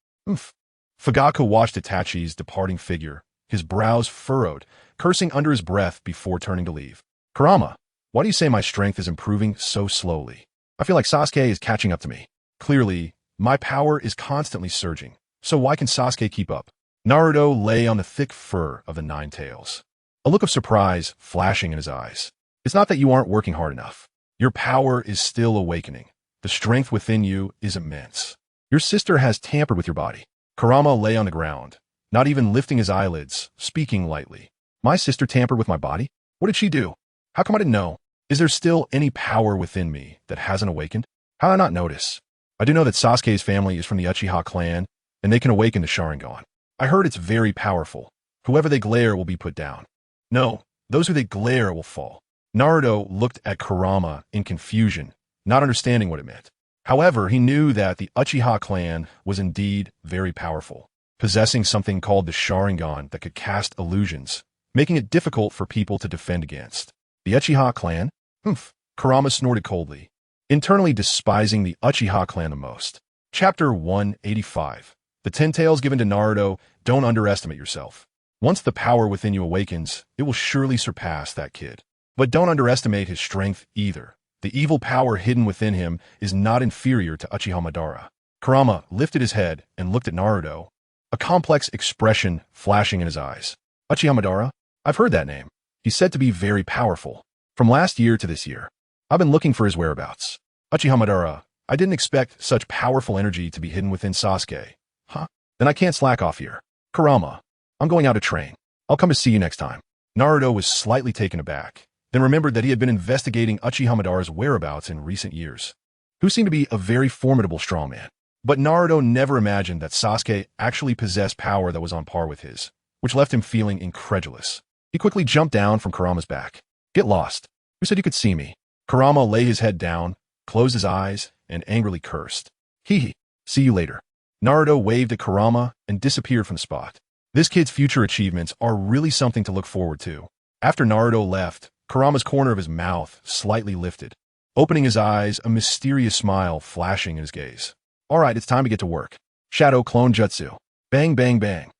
Fugaku watched Itachi's departing figure, his brows furrowed, cursing under his breath before turning to leave. Kurama, why do you say my strength is improving so slowly? I feel like Sasuke is catching up to me. Clearly, my power is constantly surging, so why can Sasuke keep up? Naruto lay on the thick fur of the Nine Tails, a look of surprise flashing in his eyes. It's not that you aren't working hard enough. Your power is still awakening. The strength within you is immense. Your sister has tampered with your body. Kurama lay on the ground, not even lifting his eyelids, speaking lightly. My sister tampered with my body? What did she do? How come I didn't know? Is there still any power within me that hasn't awakened? How did I not notice? I do know that Sasuke's family is from the Uchiha clan, and they can awaken the Sharingan. I heard it's very powerful. Whoever they glare will be put down. No, those who they glare will fall. Naruto looked at Kurama in confusion, not understanding what it meant. However, he knew that the Uchiha clan was indeed very powerful, possessing something called the Sharingan that could cast illusions making it difficult for people to defend against. The Uchiha clan? Humph, Kurama snorted coldly, internally despising the Uchiha clan the most. Chapter 185. The 10 tails given to Naruto. Don't underestimate yourself. Once the power within you awakens, it will surely surpass that kid. But don't underestimate his strength either. The evil power hidden within him is not inferior to Uchiha Madara. Kurama lifted his head and looked at Naruto, a complex expression flashing in his eyes. Uchiha Madara? I've heard that name. He's said to be very powerful. From last year to this year, I've been looking for his whereabouts. Uchiha Madara, I didn't expect such powerful energy to be hidden within Sasuke. Huh? Then I can't slack off here. Kurama, I'm going out to train. I'll come to see you next time. Naruto was slightly taken aback, then remembered that he had been investigating Uchiha Madara's whereabouts in recent years, who seemed to be a very formidable strongman. But Naruto never imagined that Sasuke actually possessed power that was on par with his, which left him feeling incredulous. He quickly jumped down from Kurama's back. Get lost. Who said you could see me? Kurama lay his head down, closed his eyes, and angrily cursed. Hee. See you later. Naruto waved at Kurama and disappeared from the spot. This kid's future achievements are really something to look forward to. After Naruto left, Kurama's corner of his mouth slightly lifted, opening his eyes, a mysterious smile flashing in his gaze. All right, it's time to get to work. Shadow Clone Jutsu. Bang, bang, bang.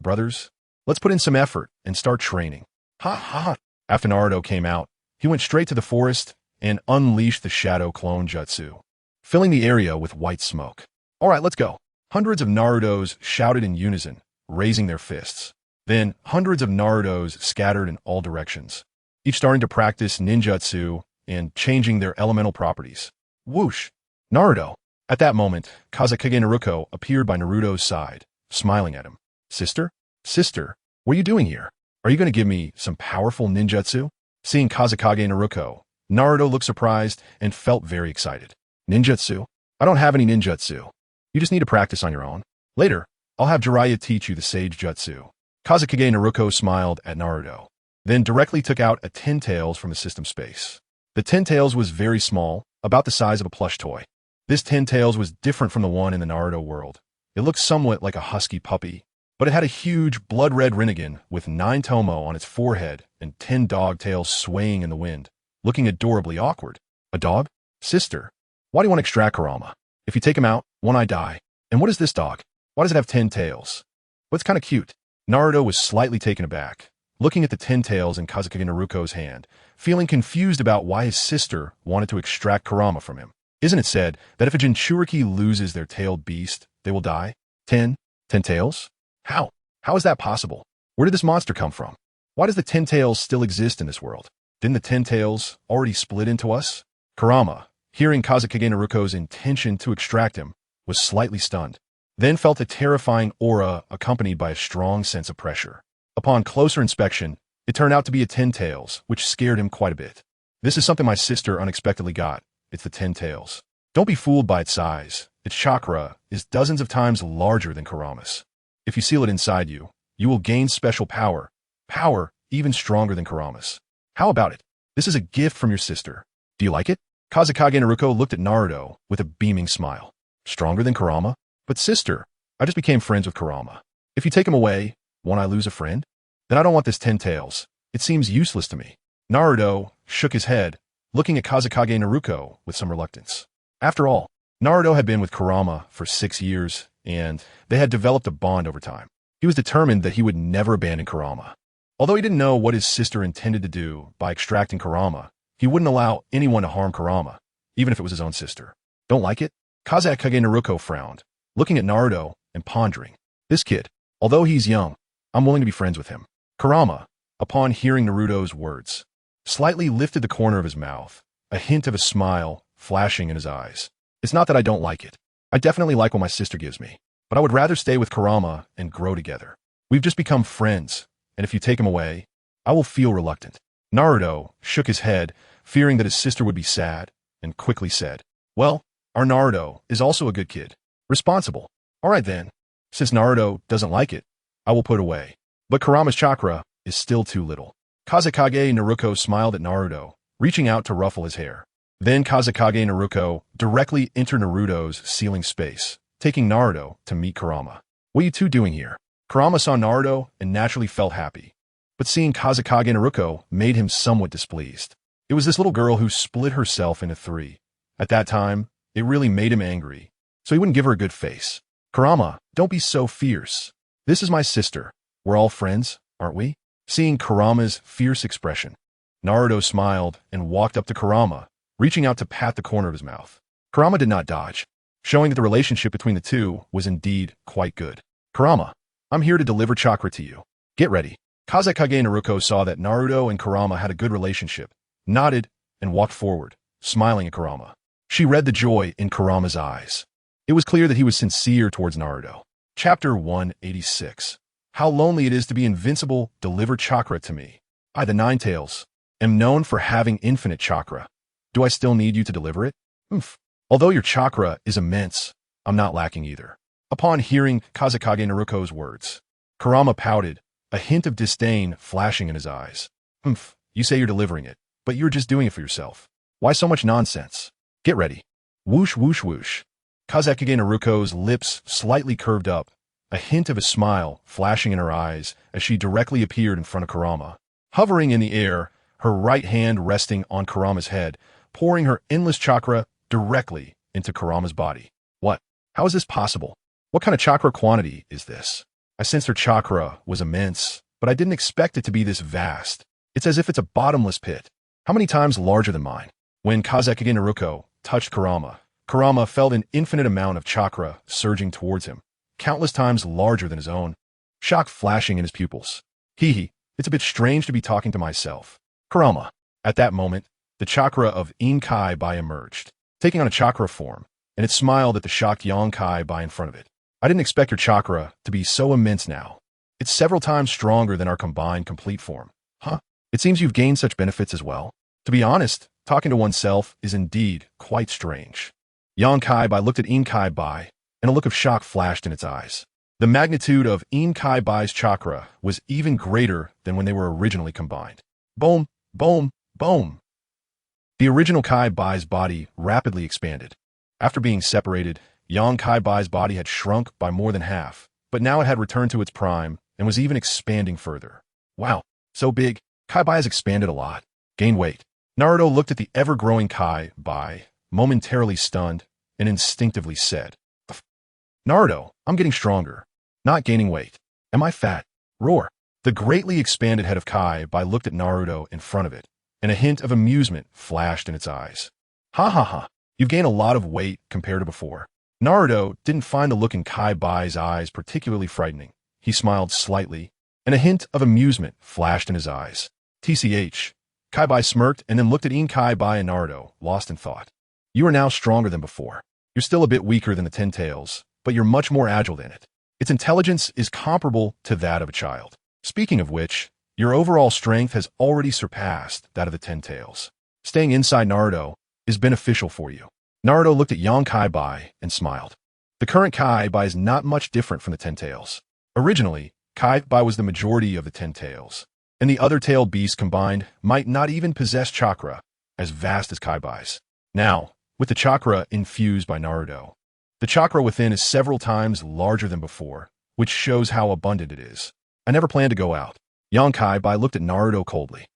Brothers, let's put in some effort and start training. Ha ha. After Naruto came out, he went straight to the forest and unleashed the Shadow Clone Jutsu, filling the area with white smoke. All right, let's go. Hundreds of Narutos shouted in unison, raising their fists. Then, hundreds of Narutos scattered in all directions, each starting to practice ninjutsu and changing their elemental properties. Whoosh! Naruto! At that moment, Kazekage-Naruko appeared by Naruto's side, smiling at him. Sister? Sister, what are you doing here? Are you going to give me some powerful ninjutsu? Seeing Kazekage-Naruko, Naruto looked surprised and felt very excited. Ninjutsu? I don't have any ninjutsu. You just need to practice on your own. Later, I'll have Jiraiya teach you the Sage Jutsu. Kazekage-Naruko smiled at Naruto, then directly took out a 10 tails from the system space. The 10 tails was very small, about the size of a plush toy. This 10 tails was different from the one in the Naruto world. It looked somewhat like a husky puppy, but it had a huge blood-red Rinnegan with 9 tomo on its forehead and 10 dog tails swaying in the wind, looking adorably awkward. A dog? Sister, why do you want to extract Kurama? If you take him out, one eye die. And what is this dog? Why does it have 10 tails? But it's kind of cute. Naruto was slightly taken aback, looking at the 10 tails in Kazekage-Naruko's hand, feeling confused about why his sister wanted to extract Kurama from him. Isn't it said that if a Jinchuriki loses their tailed beast, they will die? 10 tails? How? How is that possible? Where did this monster come from? Why does the 10 tails still exist in this world? Didn't the 10 tails already split into us? Kurama, hearing Kazekage-Naruko's intention to extract him, was slightly stunned, then felt a terrifying aura accompanied by a strong sense of pressure. Upon closer inspection, it turned out to be a 10 tails, which scared him quite a bit. This is something my sister unexpectedly got. It's the 10 tails. Don't be fooled by its size. Its chakra is dozens of times larger than Kurama's. If you seal it inside you, you will gain special power. Power even stronger than Kurama's. How about it? This is a gift from your sister. Do you like it? Kazekage-Naruko looked at Naruto with a beaming smile. Stronger than Kurama? But sister, I just became friends with Kurama. If you take him away, won't I lose a friend? Then I don't want this 10 tails. It seems useless to me. Naruto shook his head, looking at Kazekage-Naruko with some reluctance. After all, Naruto had been with Kurama for 6 years, and they had developed a bond over time. He was determined that he would never abandon Kurama. Although he didn't know what his sister intended to do by extracting Kurama, he wouldn't allow anyone to harm Kurama, even if it was his own sister. Don't like it? Kazekage-Naruko frowned, looking at Naruto and pondering. This kid, although he's young, I'm willing to be friends with him. Kurama, upon hearing Naruto's words, slightly lifted the corner of his mouth, a hint of a smile flashing in his eyes. It's not that I don't like it. I definitely like what my sister gives me, but I would rather stay with Kurama and grow together. We've just become friends, and if you take him away, I will feel reluctant. Naruto shook his head, fearing that his sister would be sad, and quickly said, Well, our Naruto is also a good kid. Responsible. All right then. Since Naruto doesn't like it, I will put it away. But Kurama's chakra is still too little. Kazekage-Naruko smiled at Naruto, reaching out to ruffle his hair. Then Kazekage-Naruko directly entered Naruto's ceiling space, taking Naruto to meet Kurama. What are you two doing here? Kurama saw Naruto and naturally felt happy. but seeing Kazekage Naruko made him somewhat displeased. It was this little girl who split herself into three. At that time, it really made him angry, so he wouldn't give her a good face. Kurama, don't be so fierce. This is my sister. We're all friends, aren't we? Seeing Kurama's fierce expression, Naruto smiled and walked up to Kurama, reaching out to pat the corner of his mouth. Kurama did not dodge, showing that the relationship between the two was indeed quite good. Kurama, I'm here to deliver chakra to you. Get ready. Kazekage Naruko saw that Naruto and Kurama had a good relationship, nodded, and walked forward, smiling at Kurama. She read the joy in Kurama's eyes. It was clear that he was sincere towards Naruto. Chapter 186. How lonely it is to be invincible, deliver chakra to me. I, the Nine Tails, am known for having infinite chakra. Do I still need you to deliver it? Although your chakra is immense, I'm not lacking either. Upon hearing Kazekage Naruko's words, Kurama pouted, a hint of disdain flashing in his eyes. You say you're delivering it, but you're just doing it for yourself. Why so much nonsense? Get ready. Whoosh, whoosh, whoosh. Kazekage Naruko's lips slightly curved up, a hint of a smile flashing in her eyes as she directly appeared in front of Kurama. Hovering in the air, her right hand resting on Kurama's head, pouring her endless chakra directly into Kurama's body. What? How is this possible? What kind of chakra quantity is this? I sensed her chakra was immense, but I didn't expect it to be this vast. It's as if it's a bottomless pit. How many times larger than mine? When Kazekage Naruko touched Kurama, Kurama felt an infinite amount of chakra surging towards him, countless times larger than his own. Shock flashing in his pupils. It's a bit strange to be talking to myself. Kurama. At that moment, the chakra of Inkai Bai emerged, taking on a chakra form, and it smiled at the shocked Yonkai Bai in front of it. I didn't expect your chakra to be so immense now. It's several times stronger than our combined complete form. It seems you've gained such benefits as well. To be honest, talking to oneself is indeed quite strange. Yonkai Bai looked at Inkai Bai, and a look of shock flashed in its eyes. The magnitude of Inkai Bai's chakra was even greater than when they were originally combined. Boom, boom, boom. The original Kai Bai's body rapidly expanded. After being separated, Yonkai Bai's body had shrunk by more than half, but now it had returned to its prime and was even expanding further. Wow, so big. Kai Bai has expanded a lot. Gained weight. Naruto looked at the ever-growing Kai Bai, momentarily stunned, and instinctively said, Naruto, I'm getting stronger, not gaining weight. Am I fat? Roar. The greatly expanded head of Kai Bai looked at Naruto in front of it, and a hint of amusement flashed in its eyes. Ha ha ha, you've gained a lot of weight compared to before. Naruto didn't find the look in Kai Bai's eyes particularly frightening. He smiled slightly, and a hint of amusement flashed in his eyes. TCH. Kai Bai smirked and then looked at Inkai Bai and Naruto, lost in thought. You are now stronger than before. You're still a bit weaker than the Ten Tails, but you're much more agile than it. Its intelligence is comparable to that of a child. Speaking of which, your overall strength has already surpassed that of the Ten Tails. Staying inside Naruto is beneficial for you. Naruto looked at Yonkai Bai and smiled. The current Kai Bai is not much different from the Ten Tails. Originally, Kai Bai was the majority of the Ten Tails, and the other tailed beasts combined might not even possess chakra as vast as Kai Bai's. Now, with the chakra infused by Naruto, the chakra within is several times larger than before, which shows how abundant it is. I never planned to go out. Yonkai Bai looked at Naruto coldly.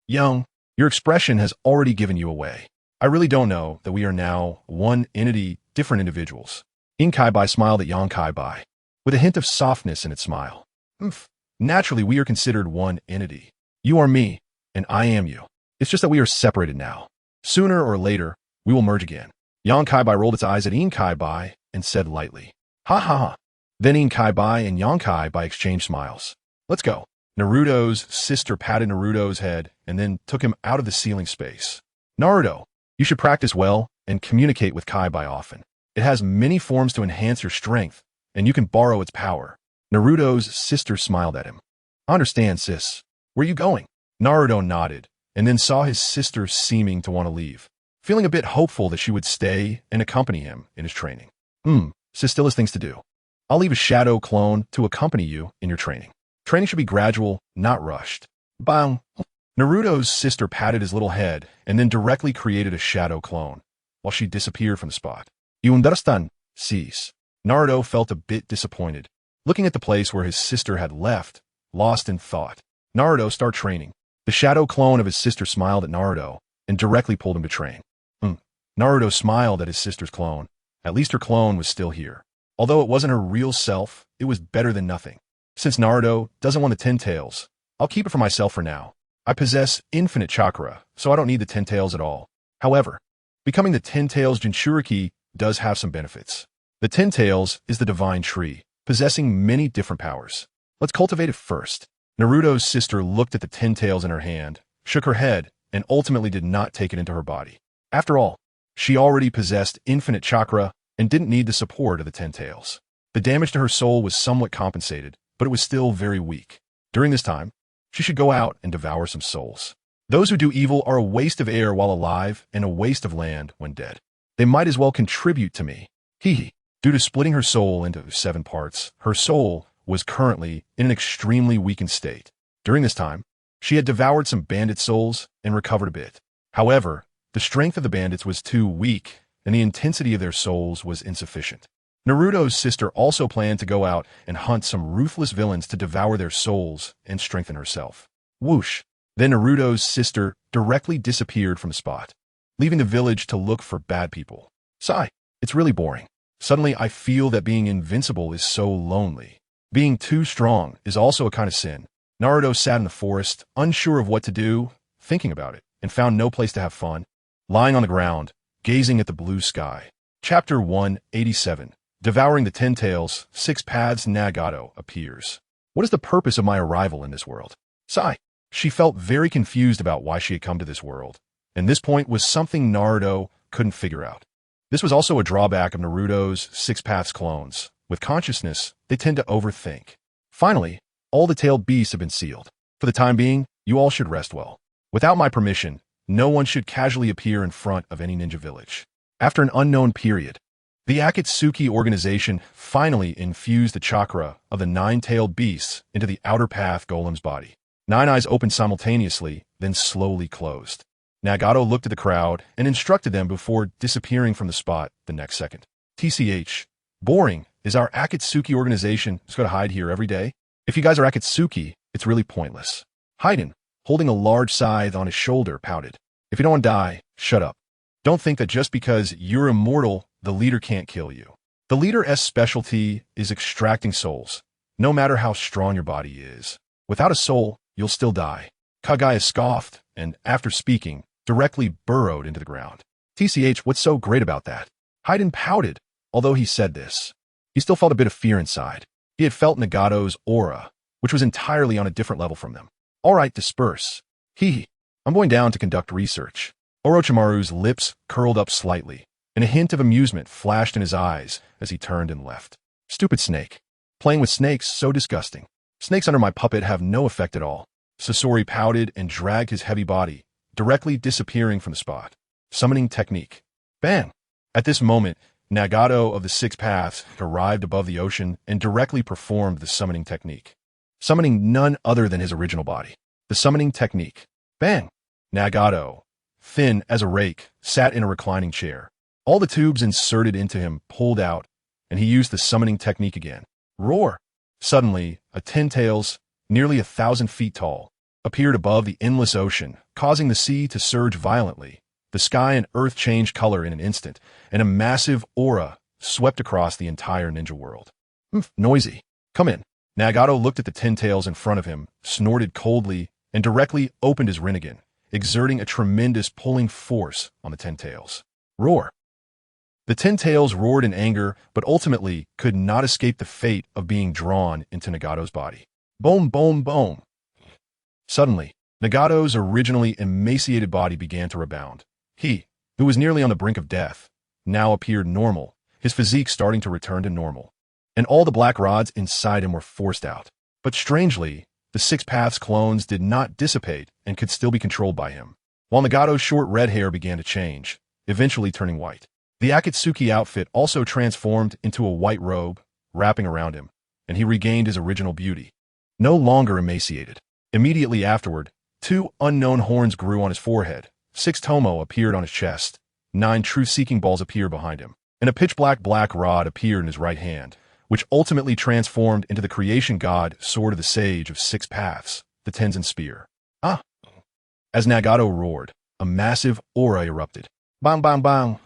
Young, your expression has already given you away. I really don't know that we are now one entity, different individuals. Inkai Bai smiled at Yonkai Bai, with a hint of softness in its smile. Naturally, we are considered one entity. You are me, and I am you. It's just that we are separated now. Sooner or later, we will merge again. Yonkai Bai rolled its eyes at Inkai Bai and said lightly, Ha ha ha. Then Inkai Bai and Yonkai Bai exchanged smiles. Let's go. Naruto's sister patted Naruto's head and then took him out of the ceiling space. Naruto, you should practice well and communicate with Kai Bai often. It has many forms to enhance your strength, and you can borrow its power. Naruto's sister smiled at him. I understand, sis. Where are you going? Naruto nodded, and then saw his sister seeming to want to leave, feeling a bit hopeful that she would stay and accompany him in his training. Sis still has things to do. I'll leave a shadow clone to accompany you in your training. Training should be gradual, not rushed. Bang! Naruto's sister patted his little head and then directly created a shadow clone, while she disappeared from the spot. You understand? Sis. Naruto felt a bit disappointed, looking at the place where his sister had left, lost in thought. Naruto, start training. The shadow clone of his sister smiled at Naruto and directly pulled him to train. Naruto smiled at his sister's clone. At least her clone was still here. Although it wasn't her real self, it was better than nothing. Since Naruto doesn't want the 10 tails, I'll keep it for myself for now. I possess infinite chakra, so I don't need the 10 tails at all. However, becoming the 10 tails Jinchuriki does have some benefits. The 10 tails is the divine tree, possessing many different powers. Let's cultivate it first. Naruto's sister looked at the 10 tails in her hand, shook her head, and ultimately did not take it into her body. After all, she already possessed infinite chakra and didn't need the support of the 10 tails. The damage to her soul was somewhat compensated, but it was still very weak. During this time, she should go out and devour some souls. Those who do evil are a waste of air while alive and a waste of land when dead. They might as well contribute to me. Hee. Due to splitting her soul into 7 parts, her soul was currently in an extremely weakened state. During this time, she had devoured some bandit souls and recovered a bit. However, the strength of the bandits was too weak, and the intensity of their souls was insufficient. Naruto's sister also planned to go out and hunt some ruthless villains to devour their souls and strengthen herself. Whoosh! Then Naruto's sister directly disappeared from the spot, leaving the village to look for bad people. Sigh, it's really boring. Suddenly I feel that being invincible is so lonely. Being too strong is also a kind of sin. Naruto sat in the forest, unsure of what to do, thinking about it, and found no place to have fun. Lying on the ground, gazing at the blue sky. Chapter 187. Devouring the 10 tails, 6 paths Nagato appears. What is the purpose of my arrival in this world? Sigh. She felt very confused about why she had come to this world, and this point was something Naruto couldn't figure out. This was also a drawback of Naruto's 6 paths clones. With consciousness, they tend to overthink. Finally, all the tailed beasts have been sealed. For the time being, you all should rest well. Without my permission, no one should casually appear in front of any ninja village. After an unknown period, the Akatsuki organization finally infused the chakra of the 9-tailed beasts into the outer path golem's body. 9 eyes opened simultaneously, then slowly closed. Nagato looked at the crowd and instructed them before disappearing from the spot the next second. TCH. Boring. Is our Akatsuki organization just going to hide here every day? If you guys are Akatsuki, it's really pointless. Haiden, holding a large scythe on his shoulder, pouted. If you don't want to die, shut up. Don't think that just because you're immortal, the leader can't kill you. The leader's specialty is extracting souls, no matter how strong your body is. Without a soul, you'll still die. Kagaya scoffed, and after speaking, directly burrowed into the ground. TCH, what's so great about that? Haiden pouted, although he said this. He still felt a bit of fear inside. He had felt Nagato's aura, which was entirely on a different level from them. All right, disperse. I'm going down to conduct research. Orochimaru's lips curled up slightly, and a hint of amusement flashed in his eyes as he turned and left. Stupid snake. Playing with snakes, so disgusting. Snakes under my puppet have no effect at all. Sasori pouted and dragged his heavy body, directly disappearing from the spot. Summoning technique. Bang! At this moment, Nagato of the 6 paths arrived above the ocean and directly performed the summoning technique. Summoning none other than his original body. The summoning technique. Bang! Nagato, thin as a rake, sat in a reclining chair. All the tubes inserted into him pulled out, and he used the summoning technique again. Roar! Suddenly, a 10 tails, nearly 1,000 feet tall, appeared above the endless ocean, causing the sea to surge violently. The sky and earth changed color in an instant, and a massive aura swept across the entire ninja world. Noisy. Come in. Nagato looked at the 10 tails in front of him, snorted coldly, and directly opened his Rinnegan, exerting a tremendous pulling force on the 10 tails. Roar. The 10 tails roared in anger, but ultimately could not escape the fate of being drawn into Nagato's body. Boom, boom, boom. Suddenly, Nagato's originally emaciated body began to rebound. He, who was nearly on the brink of death, now appeared normal, his physique starting to return to normal, and all the black rods inside him were forced out. But strangely, the 6 paths clones did not dissipate and could still be controlled by him, while Nagato's short red hair began to change, eventually turning white. The Akatsuki outfit also transformed into a white robe, wrapping around him, and he regained his original beauty. No longer emaciated. Immediately afterward, 2 unknown horns grew on his forehead, 6 tomo appeared on his chest, 9 true seeking balls appeared behind him, and a pitch-black rod appeared in his right hand, which ultimately transformed into the creation god sword of the sage of 6 paths, the Tenzin Spear. Ah! As Nagato roared, a massive aura erupted. Bang, bang, bang!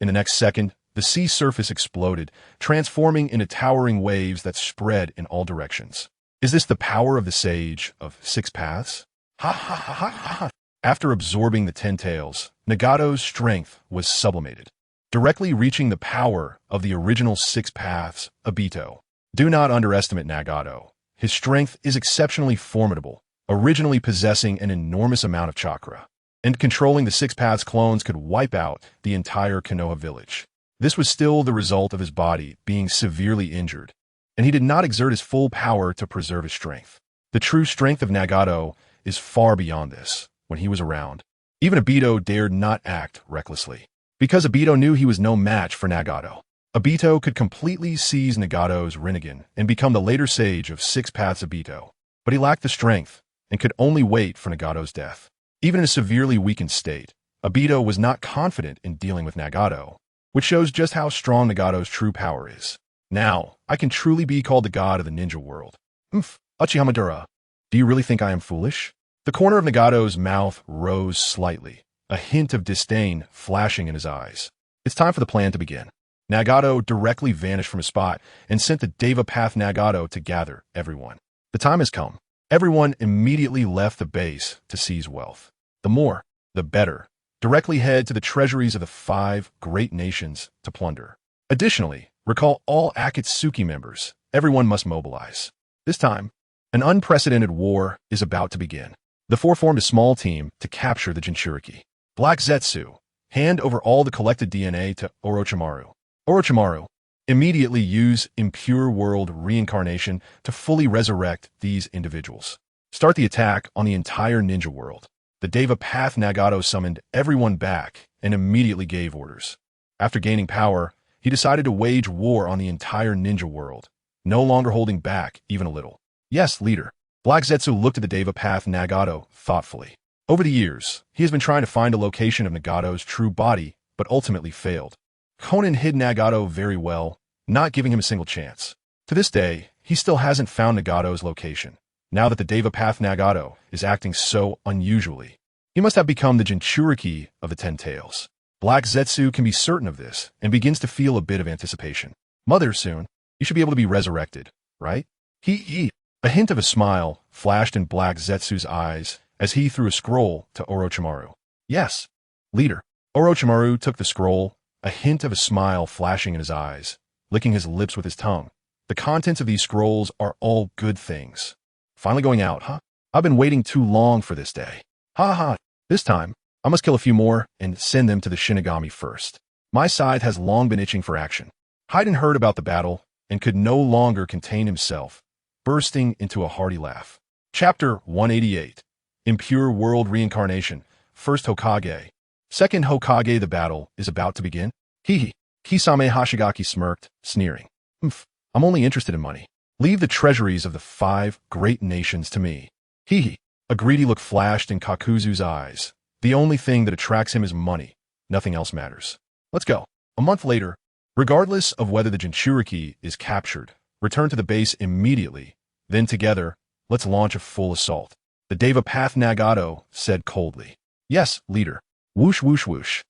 In the next second, the sea surface exploded, transforming into towering waves that spread in all directions. Is this the power of the Sage of Six Paths? Ha ha ha ha ha! After absorbing the 10 tails, Nagato's strength was sublimated, directly reaching the power of the original Six Paths, Obito. Do not underestimate Nagato. His strength is exceptionally formidable, originally possessing an enormous amount of chakra, and controlling the Six Paths clones could wipe out the entire Konoha village. This was still the result of his body being severely injured, and he did not exert his full power to preserve his strength. The true strength of Nagato is far beyond this. When he was around, even Obito dared not act recklessly, because Obito knew he was no match for Nagato. Obito could completely seize Nagato's Rinnegan and become the later sage of Six Paths Obito, but he lacked the strength and could only wait for Nagato's death. Even in a severely weakened state, Obito was not confident in dealing with Nagato, which shows just how strong Nagato's true power is. Now, I can truly be called the god of the ninja world. Uchihamadura. Do you really think I am foolish? The corner of Nagato's mouth rose slightly, a hint of disdain flashing in his eyes. It's time for the plan to begin. Nagato directly vanished from his spot and sent the Deva Path Nagato to gather everyone. The time has come. Everyone immediately left the base to seize wealth. The more, the better. Directly head to the treasuries of the 5 great nations to plunder. Additionally, recall all Akatsuki members. Everyone must mobilize. This time, an unprecedented war is about to begin. The 4 formed a small team to capture the Jinchuriki. Black Zetsu, hand over all the collected DNA to Orochimaru. Orochimaru, immediately use impure world reincarnation to fully resurrect these individuals. Start the attack on the entire ninja world. The Deva Path Nagato summoned everyone back and immediately gave orders. After gaining power, he decided to wage war on the entire ninja world, no longer holding back even a little. Yes, leader. Black Zetsu looked at the Deva Path Nagato thoughtfully. Over the years, he has been trying to find a location of Nagato's true body, but ultimately failed. Conan hid Nagato very well, not giving him a single chance. To this day, he still hasn't found Nagato's location. Now that the Deva Path Nagato is acting so unusually, he must have become the Jinchuriki of the 10 Tails. Black Zetsu can be certain of this and begins to feel a bit of anticipation. Mother, soon, you should be able to be resurrected, right? A hint of a smile flashed in Black Zetsu's eyes as he threw a scroll to Orochimaru. Yes, leader. Orochimaru took the scroll, a hint of a smile flashing in his eyes, licking his lips with his tongue. The contents of these scrolls are all good things. Finally going out, huh? I've been waiting too long for this day. Ha ha. This time, I must kill a few more and send them to the Shinigami first. My side has long been itching for action. Haiden heard about the battle and could no longer contain himself, bursting into a hearty laugh. Chapter 188. Impure World Reincarnation. First Hokage. Second Hokage. The battle is about to begin. Kisame Hashigaki smirked, sneering. I'm only interested in money. Leave the treasuries of the 5 great nations to me. A greedy look flashed in Kakuzu's eyes. The only thing that attracts him is money. Nothing else matters. Let's go. A month later, regardless of whether the Jinchuriki is captured, return to the base immediately. Then together, let's launch a full assault. The Deva Path Nagato said coldly. Yes, leader. Whoosh, whoosh, whoosh.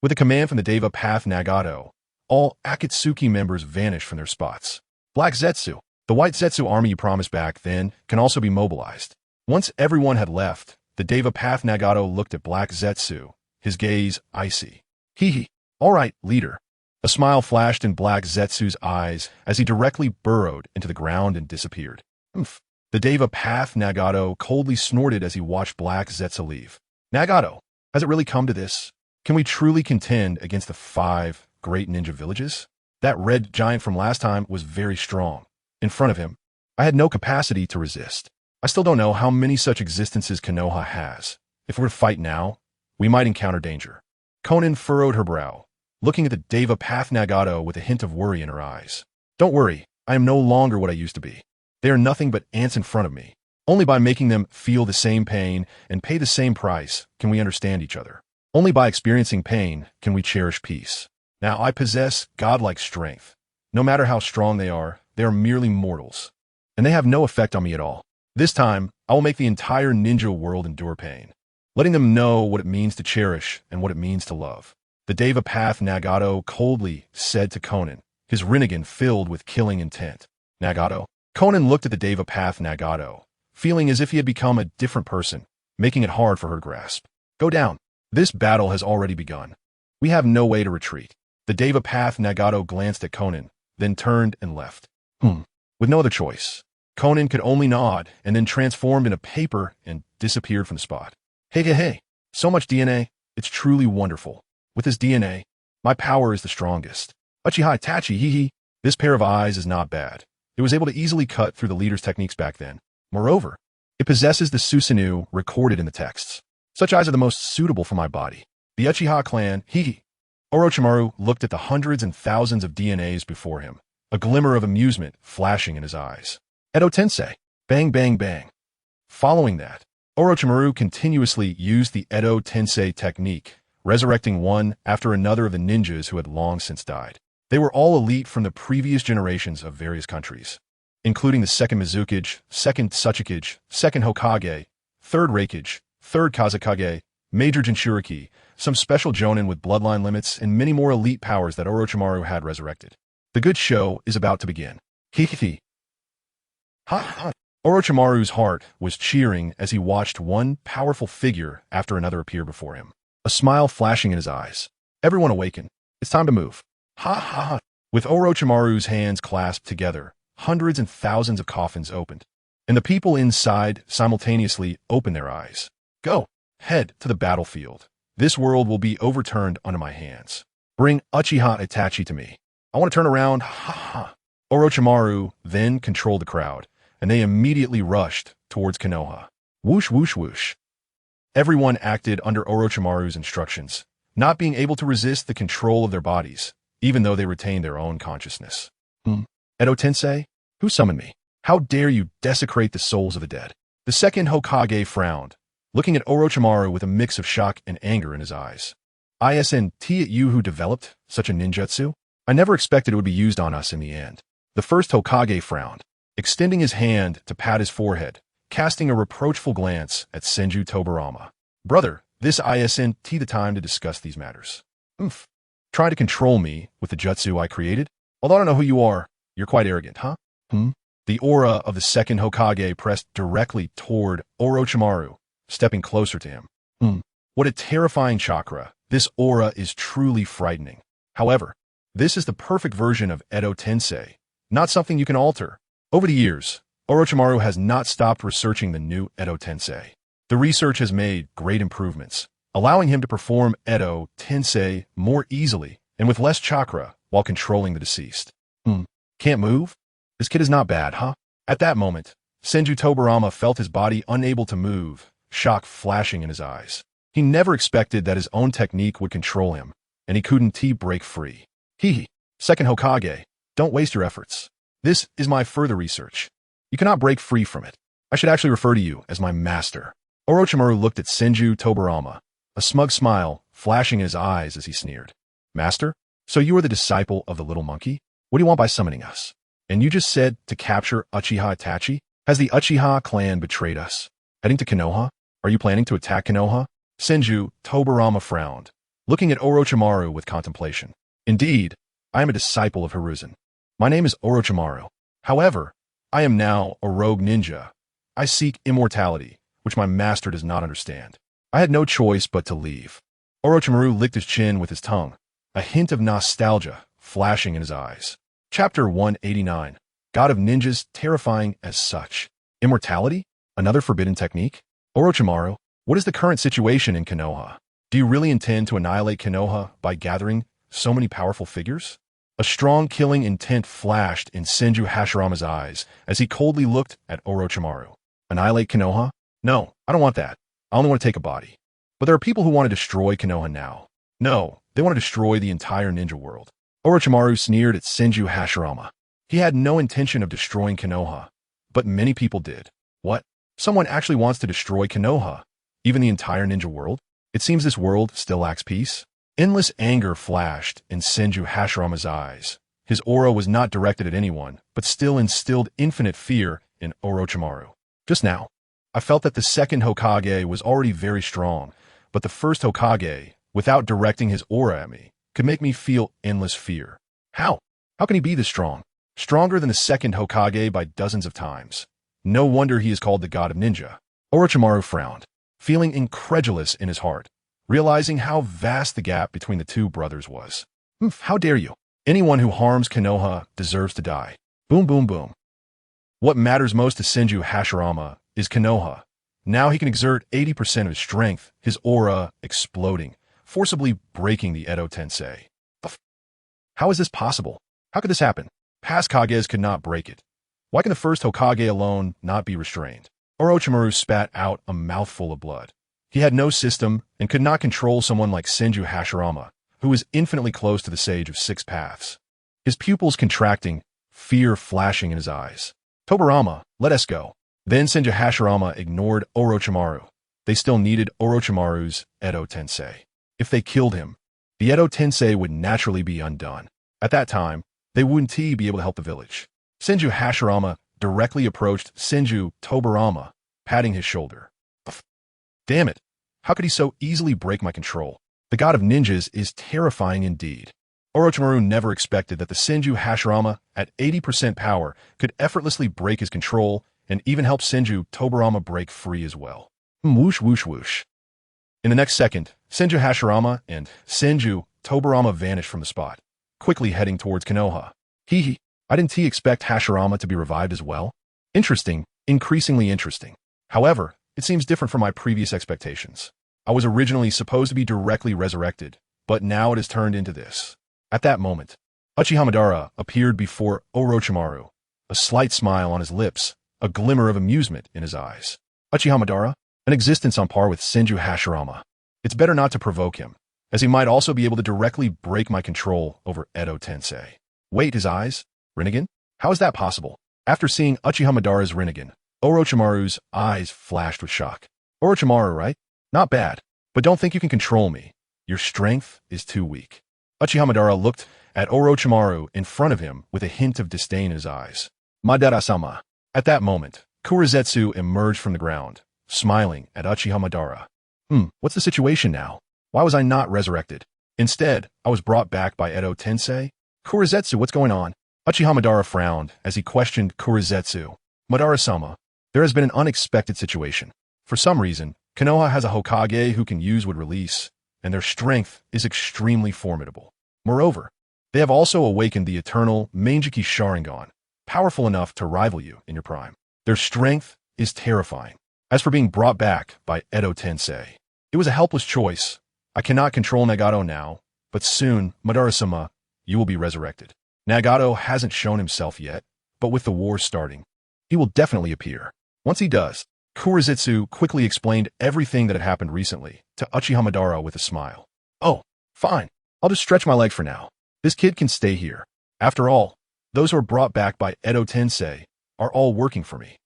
With a command from the Deva Path Nagato, all Akatsuki members vanished from their spots. Black Zetsu, the white Zetsu army you promised back then, can also be mobilized. Once everyone had left, the Deva Path Nagato looked at Black Zetsu, his gaze icy. All right, leader. A smile flashed in Black Zetsu's eyes as he directly burrowed into the ground and disappeared. The Deva Path Nagato coldly snorted as he watched Black Zetsu leave. Nagato, has it really come to this? Can we truly contend against the 5 great ninja villages? That red giant from last time was very strong. In front of him, I had no capacity to resist. I still don't know how many such existences Konoha has. If we're to fight now, we might encounter danger. Conan furrowed her brow, looking at the Deva Path Nagato with a hint of worry in her eyes. Don't worry, I am no longer what I used to be. They are nothing but ants in front of me. Only by making them feel the same pain and pay the same price can we understand each other. Only by experiencing pain can we cherish peace. Now I possess godlike strength. No matter how strong they are merely mortals. And they have no effect on me at all. This time, I will make the entire ninja world endure pain, letting them know what it means to cherish and what it means to love. The Deva Path Nagato coldly said to Conan, his rinnegan filled with killing intent. Nagato? Conan looked at the Deva Path Nagato, feeling as if he had become a different person, making it hard for her to grasp. Go down. This battle has already begun. We have no way to retreat. The Deva Path Nagato glanced at Conan, then turned and left. With no other choice, Conan could only nod and then transformed into paper and disappeared from the spot. Hey, so much DNA, it's truly wonderful. With this DNA, my power is the strongest. Uchiha Itachi, hee. This pair of eyes is not bad. It was able to easily cut through the leader's techniques back then. Moreover, it possesses the Susanoo recorded in the texts. Such eyes are the most suitable for my body. The Uchiha clan, hee. Orochimaru looked at the hundreds and thousands of DNAs before him, a glimmer of amusement flashing in his eyes. Edo Tensei. Bang, bang, bang. Following that, Orochimaru continuously used the Edo Tensei technique, resurrecting one after another of the ninjas who had long since died. They were all elite from the previous generations of various countries, including the second Mizukage, second Tsuchikage, second Hokage, third Reikage, third Kazekage, major Jinchuriki, some special jonin with bloodline limits, and many more elite powers that Orochimaru had resurrected. The good show is about to begin. Hihihi. Ha. Orochimaru's heart was cheering as he watched one powerful figure after another appear before him, a smile flashing in his eyes. Everyone awaken. It's time to move. Ha. With Orochimaru's hands clasped together, hundreds and thousands of coffins opened, and the people inside simultaneously opened their eyes. Go. Head to the battlefield. This world will be overturned under my hands. Bring Uchiha Itachi to me. I want to turn around. Ha. Orochimaru then controlled the crowd, and they immediately rushed towards Konoha. Whoosh, whoosh, whoosh. Everyone acted under Orochimaru's instructions, not being able to resist the control of their bodies, even though they retained their own consciousness. Edo Tensei? Who summoned me? How dare you desecrate the souls of the dead? The second Hokage frowned, looking at Orochimaru with a mix of shock and anger in his eyes. Isn't it you who developed such a ninjutsu? I never expected it would be used on us in the end. The first Hokage frowned, extending his hand to pat his forehead, casting a reproachful glance at Senju Tobirama. Brother, this isn't the time to discuss these matters. Trying to control me with the jutsu I created? Although I don't know who you are, you're quite arrogant, huh? The aura of the second Hokage pressed directly toward Orochimaru, stepping closer to him. What a terrifying chakra. This aura is truly frightening. However, this is the perfect version of Edo Tensei, not something you can alter. Over the years, Orochimaru has not stopped researching the new Edo Tensei. The research has made great improvements, allowing him to perform Edo Tensei more easily and with less chakra while controlling the deceased. Can't move? This kid is not bad, huh? At that moment, Senju Tobirama felt his body unable to move, shock flashing in his eyes. He never expected that his own technique would control him, and he couldn't break free. Second Hokage, don't waste your efforts. This is my further research. You cannot break free from it. I should actually refer to you as my master. Orochimaru looked at Senju Tobirama, a smug smile flashing in his eyes as he sneered. Master? So you are the disciple of the little monkey? What do you want by summoning us? And you just said to capture Uchiha Itachi? Has the Uchiha clan betrayed us? Heading to Konoha? Are you planning to attack Konoha? Senju Tobirama frowned, looking at Orochimaru with contemplation. Indeed, I am a disciple of Hiruzen. My name is Orochimaru. However, I am now a rogue ninja. I seek immortality, which my master does not understand. I had no choice but to leave. Orochimaru licked his chin with his tongue, a hint of nostalgia flashing in his eyes. Chapter 189. God of Ninjas terrifying as such. Immortality? Another forbidden technique? Orochimaru, what is the current situation in Konoha? Do you really intend to annihilate Konoha by gathering so many powerful figures? A strong killing intent flashed in Senju Hashirama's eyes as he coldly looked at Orochimaru. Annihilate Konoha? No, I don't want that. I only want to take a body. But there are people who want to destroy Konoha now. No, they want to destroy the entire ninja world. Orochimaru sneered at Senju Hashirama. He had no intention of destroying Konoha, but many people did. What? Someone actually wants to destroy Konoha? Even the entire ninja world? It seems this world still lacks peace. Endless anger flashed in Senju Hashirama's eyes. His aura was not directed at anyone, but still instilled infinite fear in Orochimaru. Just now, I felt that the second Hokage was already very strong, but the first Hokage, without directing his aura at me, could make me feel endless fear. How? How can he be this strong? Stronger than the second Hokage by dozens of times. No wonder he is called the god of ninja. Orochimaru frowned, feeling incredulous in his heart, realizing how vast the gap between the two brothers was. How dare you? Anyone who harms Konoha deserves to die. Boom, boom, boom. What matters most to Senju Hashirama is Konoha. Now he can exert 80% of his strength, his aura exploding, forcibly breaking the Edo Tensei. How is this possible? How could this happen? Past Kages could not break it. Why can the first Hokage alone not be restrained? Orochimaru spat out a mouthful of blood. He had no system and could not control someone like Senju Hashirama, who was infinitely close to the Sage of Six Paths. His pupils contracting, fear flashing in his eyes. Tobirama, let us go. Then Senju Hashirama ignored Orochimaru. They still needed Orochimaru's Edo Tensei. If they killed him, the Edo Tensei would naturally be undone. At that time, they wouldn't be able to help the village. Senju Hashirama directly approached Senju Tobirama, patting his shoulder. Damn it! How could he so easily break my control? The god of ninjas is terrifying indeed. Orochimaru never expected that the Senju Hashirama, at 80% power, could effortlessly break his control and even help Senju Tobirama break free as well. Whoosh, whoosh, whoosh. In the next second, Senju Hashirama and Senju Tobirama vanished from the spot, quickly heading towards Konoha. I didn't expect Hashirama to be revived as well. Interesting, increasingly interesting. However, it seems different from my previous expectations. I was originally supposed to be directly resurrected, but now it has turned into this. At that moment, Uchiha Madara appeared before Orochimaru, a slight smile on his lips, a glimmer of amusement in his eyes. Uchiha Madara, an existence on par with Senju Hashirama. It's better not to provoke him, as he might also be able to directly break my control over Edo Tensei. Wait, his eyes? Rinnegan? How is that possible? After seeing Uchiha Madara's Rinnegan, Orochimaru's eyes flashed with shock. Orochimaru, right? Not bad, but don't think you can control me. Your strength is too weak. Uchiha Madara looked at Orochimaru in front of him with a hint of disdain in his eyes. Madara-sama. At that moment, Kurizetsu emerged from the ground, smiling at Uchiha Madara. What's the situation now? Why was I not resurrected? Instead, I was brought back by Edo Tensei? Kurizetsu, what's going on? Uchiha Madara frowned as he questioned Kurizetsu. Madara-sama, there has been an unexpected situation. For some reason, Konoha has a Hokage who can use would release, and their strength is extremely formidable. Moreover, they have also awakened the eternal Manjiki Sharingan, powerful enough to rival you in your prime. Their strength is terrifying. As for being brought back by Edo Tensei, it was a helpless choice. I cannot control Nagato now, but soon, Madara-sama, you will be resurrected. Nagato hasn't shown himself yet, but with the war starting, he will definitely appear. Once he does, Kurizetsu quickly explained everything that had happened recently to Uchiha Madara with a smile. Oh, fine. I'll just stretch my leg for now. This kid can stay here. After all, those who are brought back by Edo Tensei are all working for me.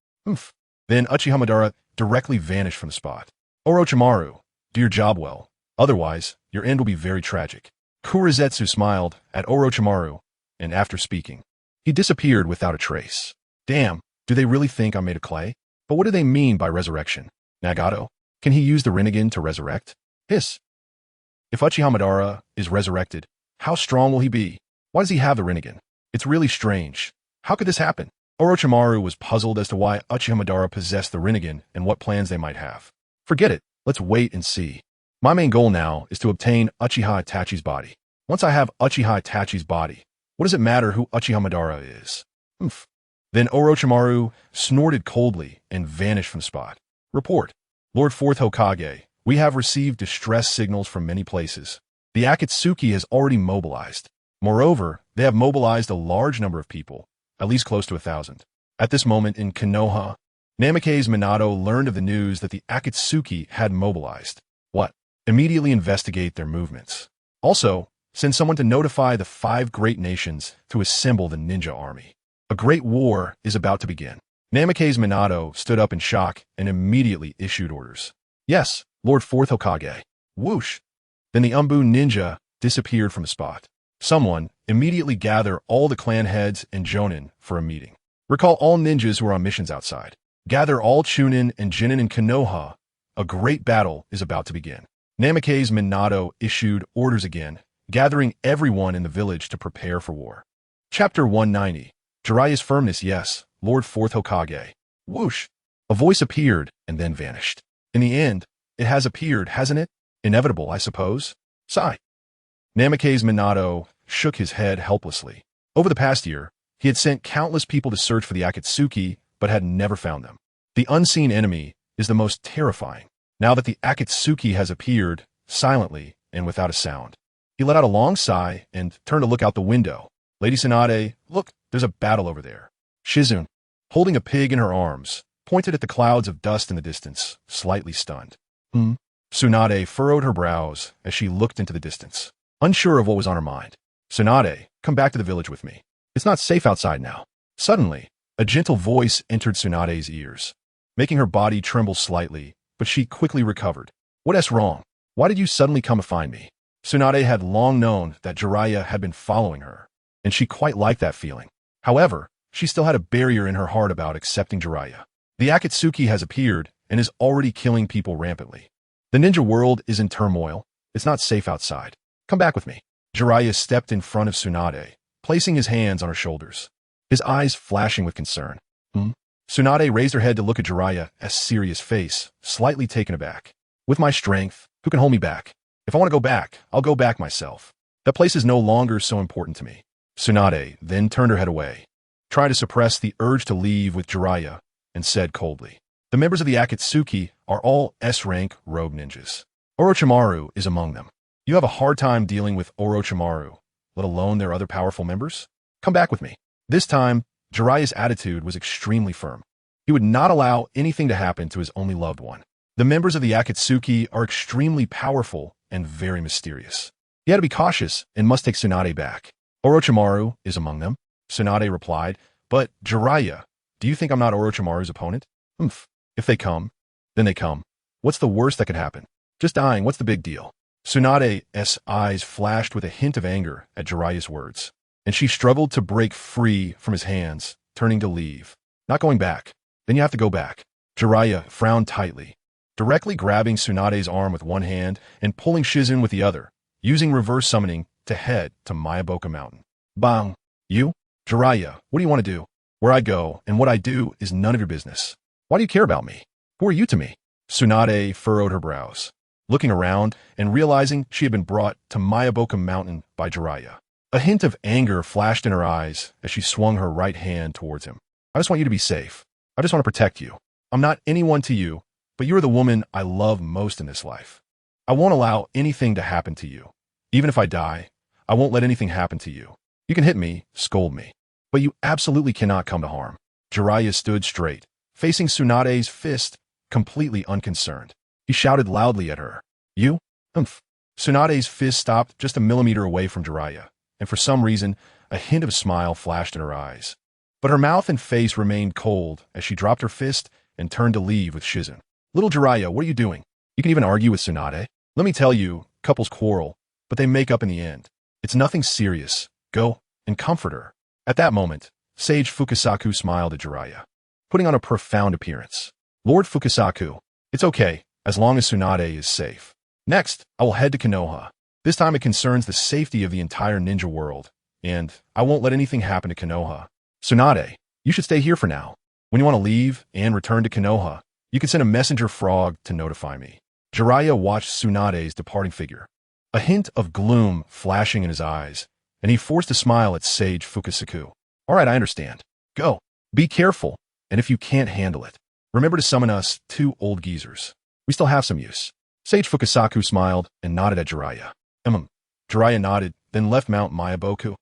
Then Uchiha Madara directly vanished from the spot. Orochimaru, do your job well. Otherwise, your end will be very tragic. Kurizetsu smiled at Orochimaru, and after speaking, he disappeared without a trace. Damn, do they really think I'm made of clay? But what do they mean by resurrection? Nagato, can he use the Rinnegan to resurrect? Hiss. If Uchiha Madara is resurrected, how strong will he be? Why does he have the Rinnegan? It's really strange. How could this happen? Orochimaru was puzzled as to why Uchiha Madara possessed the Rinnegan and what plans they might have. Forget it. Let's wait and see. My main goal now is to obtain Uchiha Itachi's body. Once I have Uchiha Itachi's body, what does it matter who Uchiha Madara is? Then Orochimaru snorted coldly and vanished from the spot. Report. Lord 4th Hokage, we have received distress signals from many places. The Akatsuki has already mobilized. Moreover, they have mobilized a large number of people, at least close to 1,000. At this moment in Konoha, Namikaze Minato learned of the news that the Akatsuki had mobilized. What? Immediately investigate their movements. Also, send someone to notify the 5 great nations to assemble the ninja army. A great war is about to begin. Namikaze Minato stood up in shock and immediately issued orders. Yes, Lord 4th Hokage. Whoosh! Then the Umbu ninja disappeared from the spot. Someone immediately gather all the clan heads and jonin for a meeting. Recall all ninjas who are on missions outside. Gather all Chunin and Jinin in Konoha. A great battle is about to begin. Namikaze Minato issued orders again, gathering everyone in the village to prepare for war. Chapter 190. Jiraiya's firmness. Yes, Lord 4th Hokage. Whoosh! A voice appeared and then vanished. In the end, it has appeared, hasn't it? Inevitable, I suppose. Sigh. Namikaze Minato shook his head helplessly. Over the past year, he had sent countless people to search for the Akatsuki, but had never found them. The unseen enemy is the most terrifying. Now that the Akatsuki has appeared, silently and without a sound. He let out a long sigh and turned to look out the window. Lady Tsunade, look, there's a battle over there. Shizune, holding a pig in her arms, pointed at the clouds of dust in the distance, slightly stunned. Tsunade furrowed her brows as she looked into the distance, unsure of what was on her mind. Tsunade, come back to the village with me. It's not safe outside now. Suddenly, a gentle voice entered Tsunade's ears, making her body tremble slightly, but she quickly recovered. What's wrong? Why did you suddenly come to find me? Tsunade had long known that Jiraiya had been following her, and she quite liked that feeling. However, she still had a barrier in her heart about accepting Jiraiya. The Akatsuki has appeared and is already killing people rampantly. The ninja world is in turmoil. It's not safe outside. Come back with me. Jiraiya stepped in front of Tsunade, placing his hands on her shoulders, his eyes flashing with concern. Tsunade raised her head to look at Jiraiya's serious face, slightly taken aback. With my strength, who can hold me back? If I want to go back, I'll go back myself. That place is no longer so important to me. Tsunade then turned her head away, tried to suppress the urge to leave with Jiraiya, and said coldly, the members of the Akatsuki are all S-rank rogue ninjas. Orochimaru is among them. You have a hard time dealing with Orochimaru, let alone their other powerful members? Come back with me. This time, Jiraiya's attitude was extremely firm. He would not allow anything to happen to his only loved one. The members of the Akatsuki are extremely powerful and very mysterious. He had to be cautious and must take Tsunade back. Orochimaru is among them, Tsunade replied, but Jiraiya, do you think I'm not Orochimaru's opponent? If they come, then they come. What's the worst that could happen? Just dying, what's the big deal? Tsunade's eyes flashed with a hint of anger at Jiraiya's words, and she struggled to break free from his hands, turning to leave. Not going back. Then you have to go back. Jiraiya frowned tightly, directly grabbing Tsunade's arm with one hand and pulling Shizune with the other, using reverse summoning to head to Miyaboka Mountain. Bang! You? Jiraiya, what do you want to do? Where I go and what I do is none of your business. Why do you care about me? Who are you to me? Tsunade furrowed her brows, looking around and realizing she had been brought to Miyaboka Mountain by Jiraiya. A hint of anger flashed in her eyes as she swung her right hand towards him. I just want you to be safe. I just want to protect you. I'm not anyone to you, but you're the woman I love most in this life. I won't allow anything to happen to you. Even if I die, I won't let anything happen to you. You can hit me, scold me, but you absolutely cannot come to harm. Jiraiya stood straight, facing Tsunade's fist, completely unconcerned. He shouted loudly at her. You? Tsunade's fist stopped just a millimeter away from Jiraiya, and for some reason, a hint of a smile flashed in her eyes. But her mouth and face remained cold as she dropped her fist and turned to leave with Shizune. Little Jiraiya, what are you doing? You can even argue with Tsunade. Let me tell you, couples quarrel, but they make up in the end. It's nothing serious. Go and comfort her. At that moment, Sage Fukasaku smiled at Jiraiya, putting on a profound appearance. Lord Fukasaku, it's okay, as long as Tsunade is safe. Next, I will head to Konoha. This time it concerns the safety of the entire ninja world, and I won't let anything happen to Konoha. Tsunade, you should stay here for now. When you want to leave and return to Konoha, you can send a messenger frog to notify me. Jiraiya watched Tsunade's departing figure, a hint of gloom flashing in his eyes, and he forced a smile at Sage Fukasaku. All right, I understand. Go. Be careful, and if you can't handle it, remember to summon us 2 old geezers. We still have some use. Sage Fukasaku smiled and nodded at Jiraiya. Jiraiya nodded, then left Mount Miyaboku.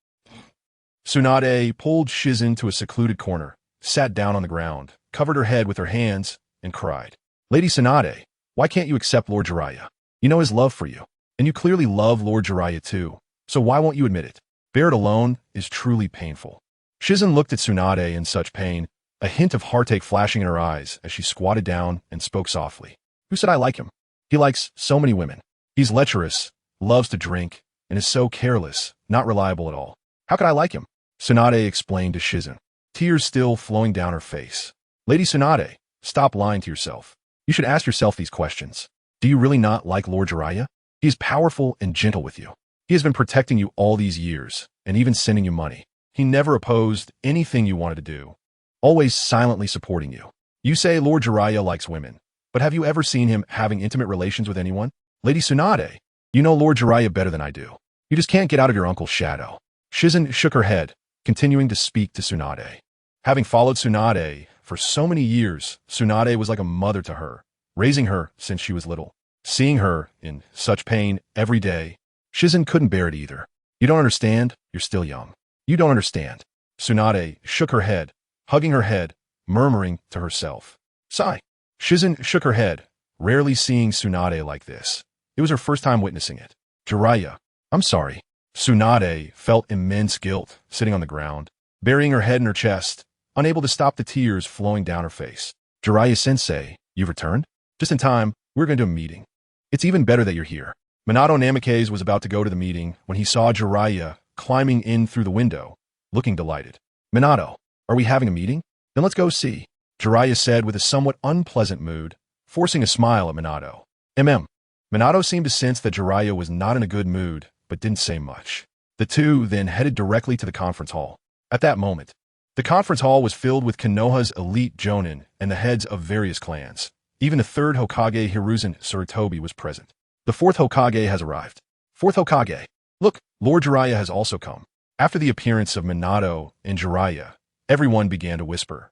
Tsunade pulled Shizune to a secluded corner, sat down on the ground, covered her head with her hands, and cried. Lady Tsunade, why can't you accept Lord Jiraiya? You know his love for you, and you clearly love Lord Jiraiya too, so why won't you admit it? Bear it alone is truly painful. Shizune looked at Tsunade in such pain, a hint of heartache flashing in her eyes as she squatted down and spoke softly. Who said I like him? He likes so many women. He's lecherous, loves to drink, and is so careless, not reliable at all. How could I like him? Tsunade explained to Shizune, tears still flowing down her face. Lady Tsunade, stop lying to yourself. You should ask yourself these questions. Do you really not like Lord Jiraiya? He is powerful and gentle with you. He has been protecting you all these years, and even sending you money. He never opposed anything you wanted to do, always silently supporting you. You say Lord Jiraiya likes women, but have you ever seen him having intimate relations with anyone? Lady Tsunade, you know Lord Jiraiya better than I do. You just can't get out of your uncle's shadow. Shizen shook her head, continuing to speak to Tsunade. Having followed Tsunade for so many years, Tsunade was like a mother to her, raising her since she was little. Seeing her in such pain every day, Shizen couldn't bear it either. You don't understand, you're still young. You don't understand. Tsunade shook her head, hugging her head, murmuring to herself. Sigh. Shizen shook her head, rarely seeing Tsunade like this. It was her first time witnessing it. Jiraiya, I'm sorry. Tsunade felt immense guilt, sitting on the ground, burying her head in her chest, unable to stop the tears flowing down her face. Jiraiya-sensei, you've returned? Just in time, we're going to a meeting. It's even better that you're here. Minato Namikaze was about to go to the meeting when he saw Jiraiya climbing in through the window, looking delighted. Minato, are we having a meeting? Then let's go see, Jiraiya said with a somewhat unpleasant mood, forcing a smile at Minato. Minato seemed to sense that Jiraiya was not in a good mood, but didn't say much. The two then headed directly to the conference hall. At that moment, the conference hall was filled with Konoha's elite jonin and the heads of various clans. Even the third Hokage Hiruzen Sarutobi was present. The fourth Hokage has arrived. Fourth Hokage. Look, Lord Jiraiya has also come. After the appearance of Minato and Jiraiya, everyone began to whisper.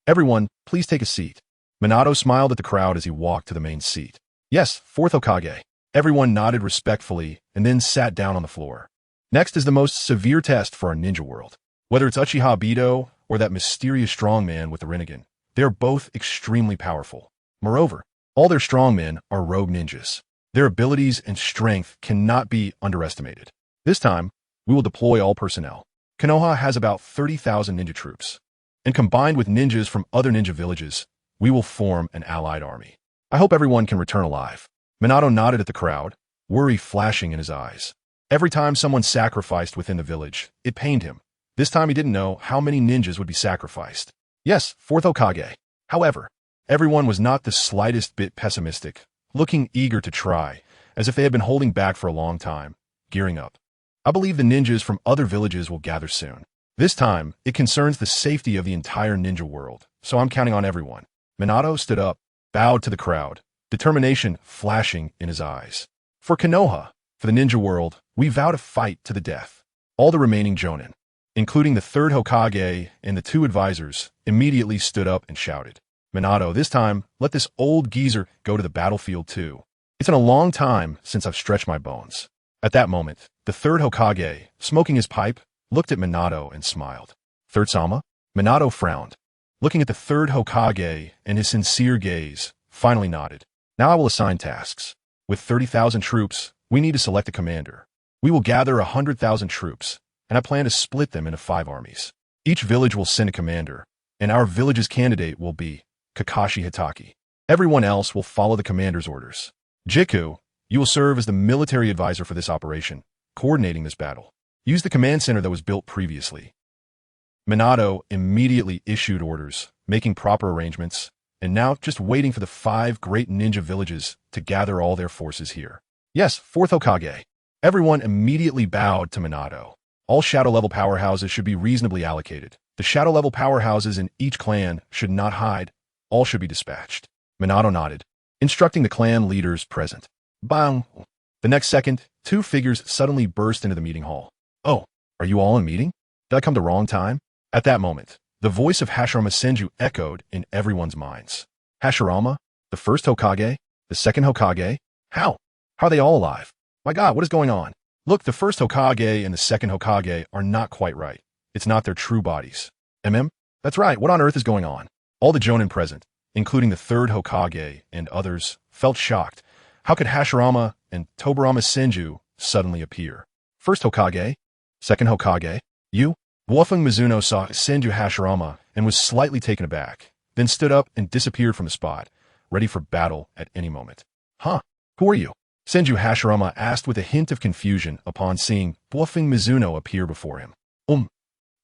Everyone, please take a seat. Minato smiled at the crowd as he walked to the main seat. Yes, fourth Hokage. Everyone nodded respectfully and then sat down on the floor. Next is the most severe test for our ninja world. Whether it's Uchiha Obito or that mysterious strongman with the Rinnegan, they are both extremely powerful. Moreover, all their strongmen are rogue ninjas. Their abilities and strength cannot be underestimated. This time, we will deploy all personnel. Konoha has about 30,000 ninja troops. And combined with ninjas from other ninja villages, we will form an allied army. I hope everyone can return alive. Minato nodded at the crowd, worry flashing in his eyes. Every time someone sacrificed within the village, it pained him. This time he didn't know how many ninjas would be sacrificed. Yes, fourth Hokage. However, everyone was not the slightest bit pessimistic, looking eager to try, as if they had been holding back for a long time, gearing up. I believe the ninjas from other villages will gather soon. This time, it concerns the safety of the entire ninja world, so I'm counting on everyone. Minato stood up, bowed to the crowd, determination flashing in his eyes. For Konoha, for the ninja world, we vow to fight to the death. All the remaining jonin, including the third Hokage and the two advisors, immediately stood up and shouted. Minato, this time, let this old geezer go to the battlefield too. It's been a long time since I've stretched my bones. At that moment, the third Hokage, smoking his pipe, looked at Minato and smiled. Third Sama? Minato frowned, looking at the third Hokage, and his sincere gaze finally nodded. Now I will assign tasks. With 30,000 troops, we need to select a commander. We will gather 100,000 troops, and I plan to split them into 5 armies. Each village will send a commander, and our village's candidate will be Kakashi Hitaki. Everyone else will follow the commander's orders. Jiku, you will serve as the military advisor for this operation, coordinating this battle. Use the command center that was built previously. Minato immediately issued orders, making proper arrangements, and now just waiting for the 5 great ninja villages to gather all their forces here. Yes, fourth Hokage. Everyone immediately bowed to Minato. All shadow-level powerhouses should be reasonably allocated. The shadow-level powerhouses in each clan should not hide. All should be dispatched. Minato nodded, instructing the clan leaders present. Bang! The next second, 2 figures suddenly burst into the meeting hall. Oh, are you all in a meeting? Did I come the wrong time? At that moment, the voice of Hashirama Senju echoed in everyone's minds. Hashirama? The first Hokage? The second Hokage? How? How are they all alive? My God, what is going on? Look, the first Hokage and the second Hokage are not quite right. It's not their true bodies. That's right, what on earth is going on? All the jonin present, including the third Hokage and others, felt shocked. How could Hashirama and Tobirama Senju suddenly appear? First Hokage? Second Hokage? You? Wolfgang Mizuno saw Senju Hashirama and was slightly taken aback, then stood up and disappeared from the spot, ready for battle at any moment. Huh? Who are you? Senju Hashirama asked with a hint of confusion upon seeing Wolfgang Mizuno appear before him.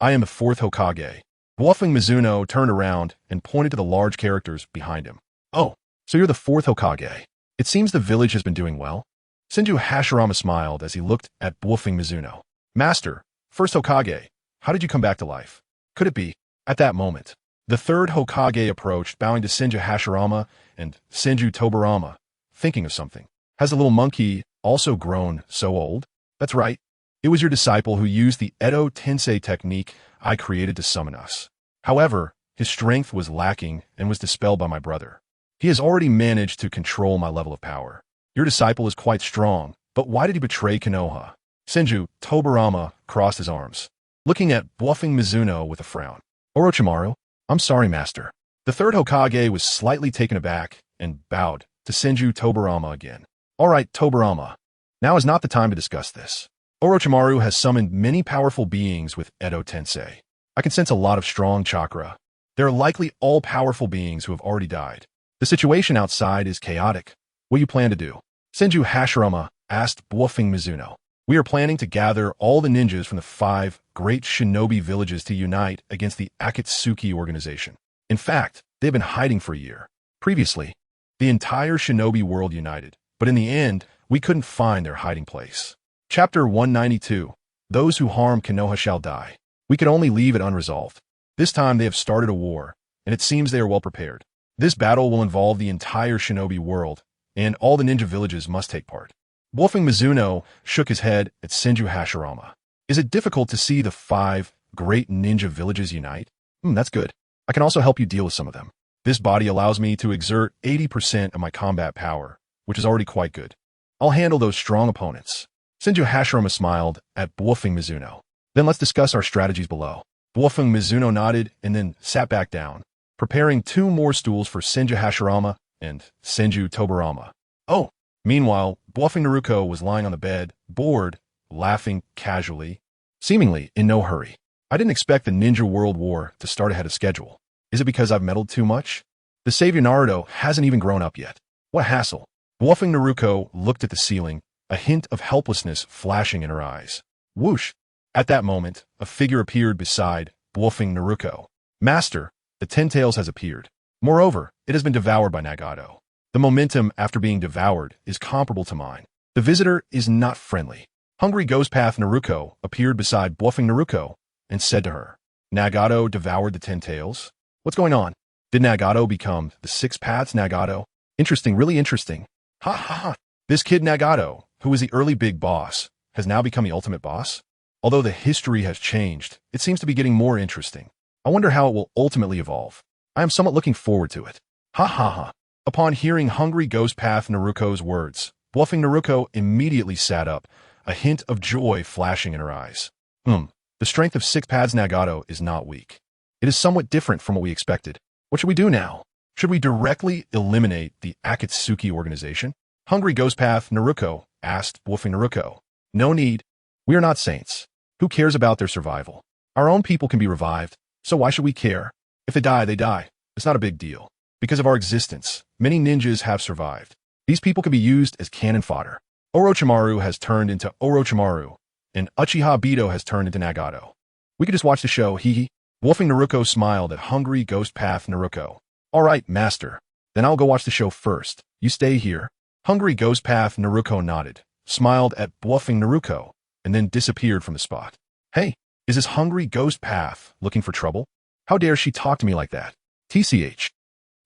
I am the fourth Hokage, Bluffing Mizuno turned around and pointed to the large characters behind him. Oh, so you're the fourth Hokage. It seems the village has been doing well. Senju Hashirama smiled as he looked at Bluffing Mizuno. Master, first Hokage, how did you come back to life? Could it be? At that moment, the third Hokage approached, bowing to Senju Hashirama and Senju Tobarama, thinking of something. Has the little monkey also grown so old? That's right. It was your disciple who used the Edo Tensei technique I created to summon us. However, his strength was lacking and was dispelled by my brother. He has already managed to control my level of power. Your disciple is quite strong, but why did he betray Konoha? Senju Tobarama crossed his arms, looking at Bluffing Mizuno with a frown. Orochimaru, I'm sorry, master. The third Hokage was slightly taken aback and bowed to Senju Tobarama again. All right, Tobarama. Now is not the time to discuss this. Orochimaru has summoned many powerful beings with Edo Tensei. I can sense a lot of strong chakra. They are likely all powerful beings who have already died. The situation outside is chaotic. What do you plan to do? Senju Hashirama asked Bluffing Mizuno. We are planning to gather all the ninjas from the 5 great shinobi villages to unite against the Akatsuki organization. In fact, they have been hiding for a year. Previously, the entire shinobi world united, but in the end, we couldn't find their hiding place. Chapter 192. Those who harm Konoha shall die. We could only leave it unresolved. This time they have started a war, and it seems they are well prepared. This battle will involve the entire shinobi world, and all the ninja villages must take part. Bluffing Mizuno shook his head at Senju Hashirama. Is it difficult to see the 5 great ninja villages unite? That's good. I can also help you deal with some of them. This body allows me to exert 80% of my combat power, which is already quite good. I'll handle those strong opponents. Senju Hashirama smiled at Bluffing Mizuno. Then let's discuss our strategies below. Bluffing Mizuno nodded and then sat back down, preparing 2 more stools for Senju Hashirama and Senju Tobarama. Oh! Meanwhile, Bluffing Naruko was lying on the bed, bored, laughing casually, seemingly in no hurry. I didn't expect the Ninja World War to start ahead of schedule. Is it because I've meddled too much? The savior Naruto hasn't even grown up yet. What hassle? Bluffing Naruko looked at the ceiling, a hint of helplessness flashing in her eyes. Whoosh! At that moment, a figure appeared beside Bluffing Naruko. Master, the 10 Tails has appeared. Moreover, it has been devoured by Nagato. The momentum after being devoured is comparable to mine. The visitor is not friendly. Hungry Ghost Path Naruko appeared beside Bluffing Naruko and said to her, Nagato devoured the 10 Tails? What's going on? Did Nagato become the 6 Paths Nagato? Interesting, really interesting. Ha ha ha. This kid Nagato, who was the early big boss, has now become the ultimate boss? Although the history has changed, it seems to be getting more interesting. I wonder how it will ultimately evolve. I am somewhat looking forward to it. Ha ha ha. Upon hearing Hungry Ghost Path Naruko's words, Bluffing Naruko immediately sat up, a hint of joy flashing in her eyes. The strength of 6 Paths Nagato is not weak. It is somewhat different from what we expected. What should we do now? Should we directly eliminate the Akatsuki organization? Hungry Ghost Path Naruko asked Bluffing Naruko. No need. We are not saints. Who cares about their survival? Our own people can be revived, so why should we care? If they die, they die. It's not a big deal. Because of our existence, many ninjas have survived. These people can be used as cannon fodder. Orochimaru has turned into Orochimaru, and Uchiha Bito has turned into Nagato. We could just watch the show, hee. Bluffing Naruko smiled at Hungry Ghost Path Naruko. All right, master. Then I'll go watch the show first. You stay here. Hungry Ghost Path Naruko nodded, smiled at Bluffing Naruko, and then disappeared from the spot. Hey, is this Hungry Ghost Path looking for trouble? How dare she talk to me like that? TCH.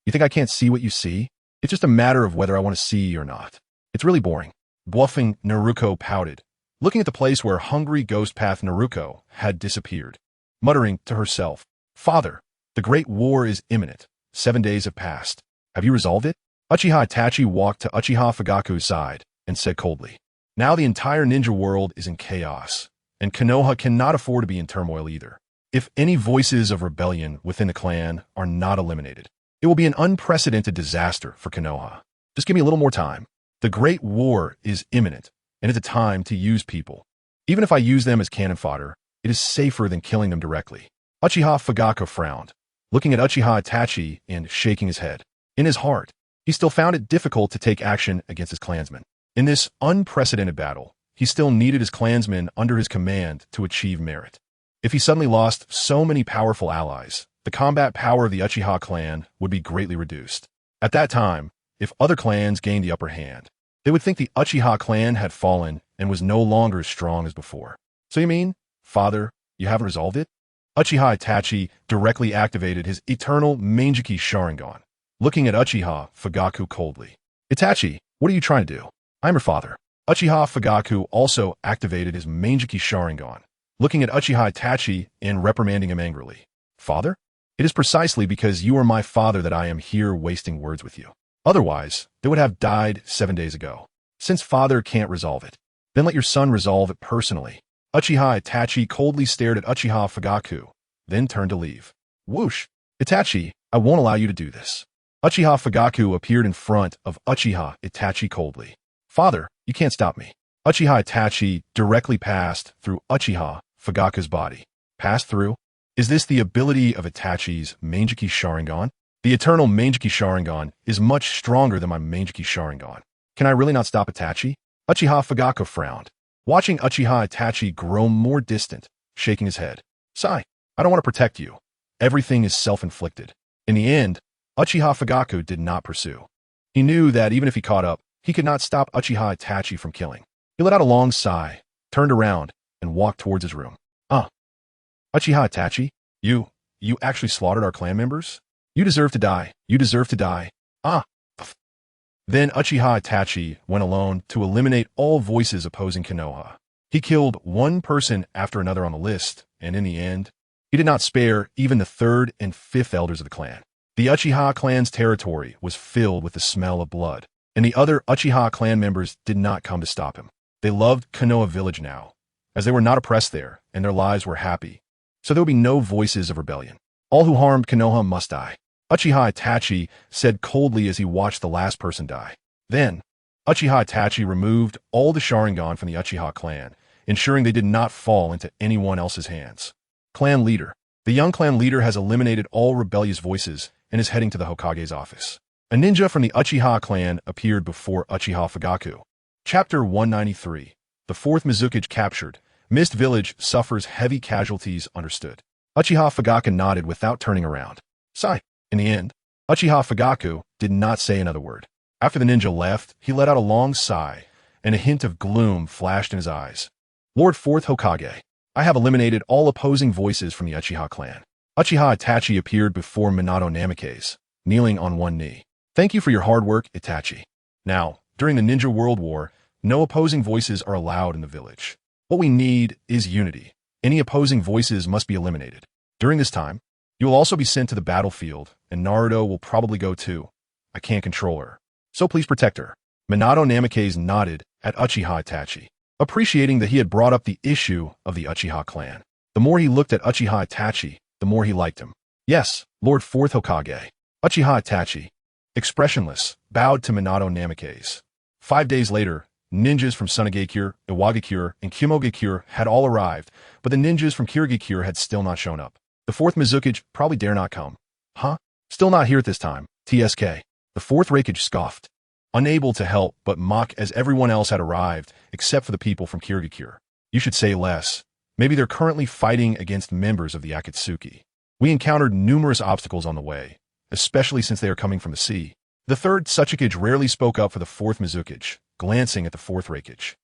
You think I can't see what you see? It's just a matter of whether I want to see or not. It's really boring. Bluffing Naruko pouted, looking at the place where Hungry Ghost Path Naruko had disappeared, muttering to herself, Father, the great war is imminent. 7 days have passed. Have you resolved it? Uchiha Itachi walked to Uchiha Fugaku's side and said coldly, Now the entire ninja world is in chaos, and Konoha cannot afford to be in turmoil either. If any voices of rebellion within the clan are not eliminated, it will be an unprecedented disaster for Konoha. Just give me a little more time. The Great War is imminent, and it's a time to use people. Even if I use them as cannon fodder, it is safer than killing them directly. Uchiha Fugaku frowned, looking at Uchiha Itachi and shaking his head. In his heart, he still found it difficult to take action against his clansmen. In this unprecedented battle, he still needed his clansmen under his command to achieve merit. If he suddenly lost so many powerful allies, the combat power of the Uchiha clan would be greatly reduced. At that time, if other clans gained the upper hand, they would think the Uchiha clan had fallen and was no longer as strong as before. So you mean, Father, you haven't resolved it? Uchiha Itachi directly activated his eternal Mangekyou Sharingan, looking at Uchiha Fugaku coldly. Itachi, what are you trying to do? I'm your father. Uchiha Fugaku also activated his Mangekyou Sharingan, looking at Uchiha Itachi and reprimanding him angrily. Father? It is precisely because you are my father that I am here wasting words with you. Otherwise, they would have died 7 days ago. Since father can't resolve it, then let your son resolve it personally. Uchiha Itachi coldly stared at Uchiha Fugaku, then turned to leave. Whoosh! Itachi, I won't allow you to do this. Uchiha Fugaku appeared in front of Uchiha Itachi coldly. Father, you can't stop me. Uchiha Itachi directly passed through Uchiha Fugaku's body. Passed through? Is this the ability of Itachi's Mangekyou Sharingan? The eternal Mangekyou Sharingan is much stronger than my Mangekyou Sharingan. Can I really not stop Itachi? Uchiha Fugaku frowned, watching Uchiha Itachi grow more distant, shaking his head. Sigh, I don't want to protect you. Everything is self-inflicted. In the end, Uchiha Fugaku did not pursue. He knew that even if he caught up, he could not stop Uchiha Itachi from killing. He let out a long sigh, turned around, and walked towards his room. Uchiha Itachi, you actually slaughtered our clan members? You deserve to die. You deserve to die. Then Uchiha Itachi went alone to eliminate all voices opposing Konoha. He killed one person after another on the list, and in the end, he did not spare even the third and fifth elders of the clan. The Uchiha clan's territory was filled with the smell of blood, and the other Uchiha clan members did not come to stop him. They loved Konoha village now, as they were not oppressed there, and their lives were happy. So there would be no voices of rebellion. All who harmed Konoha must die. Uchiha Itachi said coldly as he watched the last person die. Then, Uchiha Itachi removed all the Sharingan from the Uchiha clan, ensuring they did not fall into anyone else's hands. Clan leader. The young clan leader has eliminated all rebellious voices and is heading to the Hokage's office. A ninja from the Uchiha clan appeared before Uchiha Fugaku. Chapter 193. The fourth Mizukage captured. Mist Village suffers heavy casualties understood. Uchiha Fugaku nodded without turning around. Sigh. In the end, Uchiha Fugaku did not say another word. After the ninja left, he let out a long sigh, and a hint of gloom flashed in his eyes. Lord Fourth Hokage, I have eliminated all opposing voices from the Uchiha clan. Uchiha Itachi appeared before Minato Namikaze, kneeling on one knee. Thank you for your hard work, Itachi. Now, during the Ninja World War, no opposing voices are allowed in the village. What we need is unity. Any opposing voices must be eliminated. During this time, you will also be sent to the battlefield, and Naruto will probably go too. I can't control her. So please protect her. Minato Namikaze nodded at Uchiha Itachi, appreciating that he had brought up the issue of the Uchiha clan. The more he looked at Uchiha Itachi, the more he liked him. Yes, Lord Fourth Hokage. Uchiha Itachi, expressionless, bowed to Minato Namikaze. 5 days later, ninjas from Sunagakure, Iwagakure, and Kumogakure had all arrived, but the ninjas from Kirigakure had still not shown up. The fourth Mizukage probably dare not come. Huh? Still not here at this time. TSK. The fourth Raikage scoffed, unable to help but mock as everyone else had arrived, except for the people from Kirigakure. You should say less. Maybe they're currently fighting against members of the Akatsuki. We encountered numerous obstacles on the way, especially since they are coming from the sea. The third Tsuchikage rarely spoke up for the fourth Mizukage, glancing at the fourth Raikage.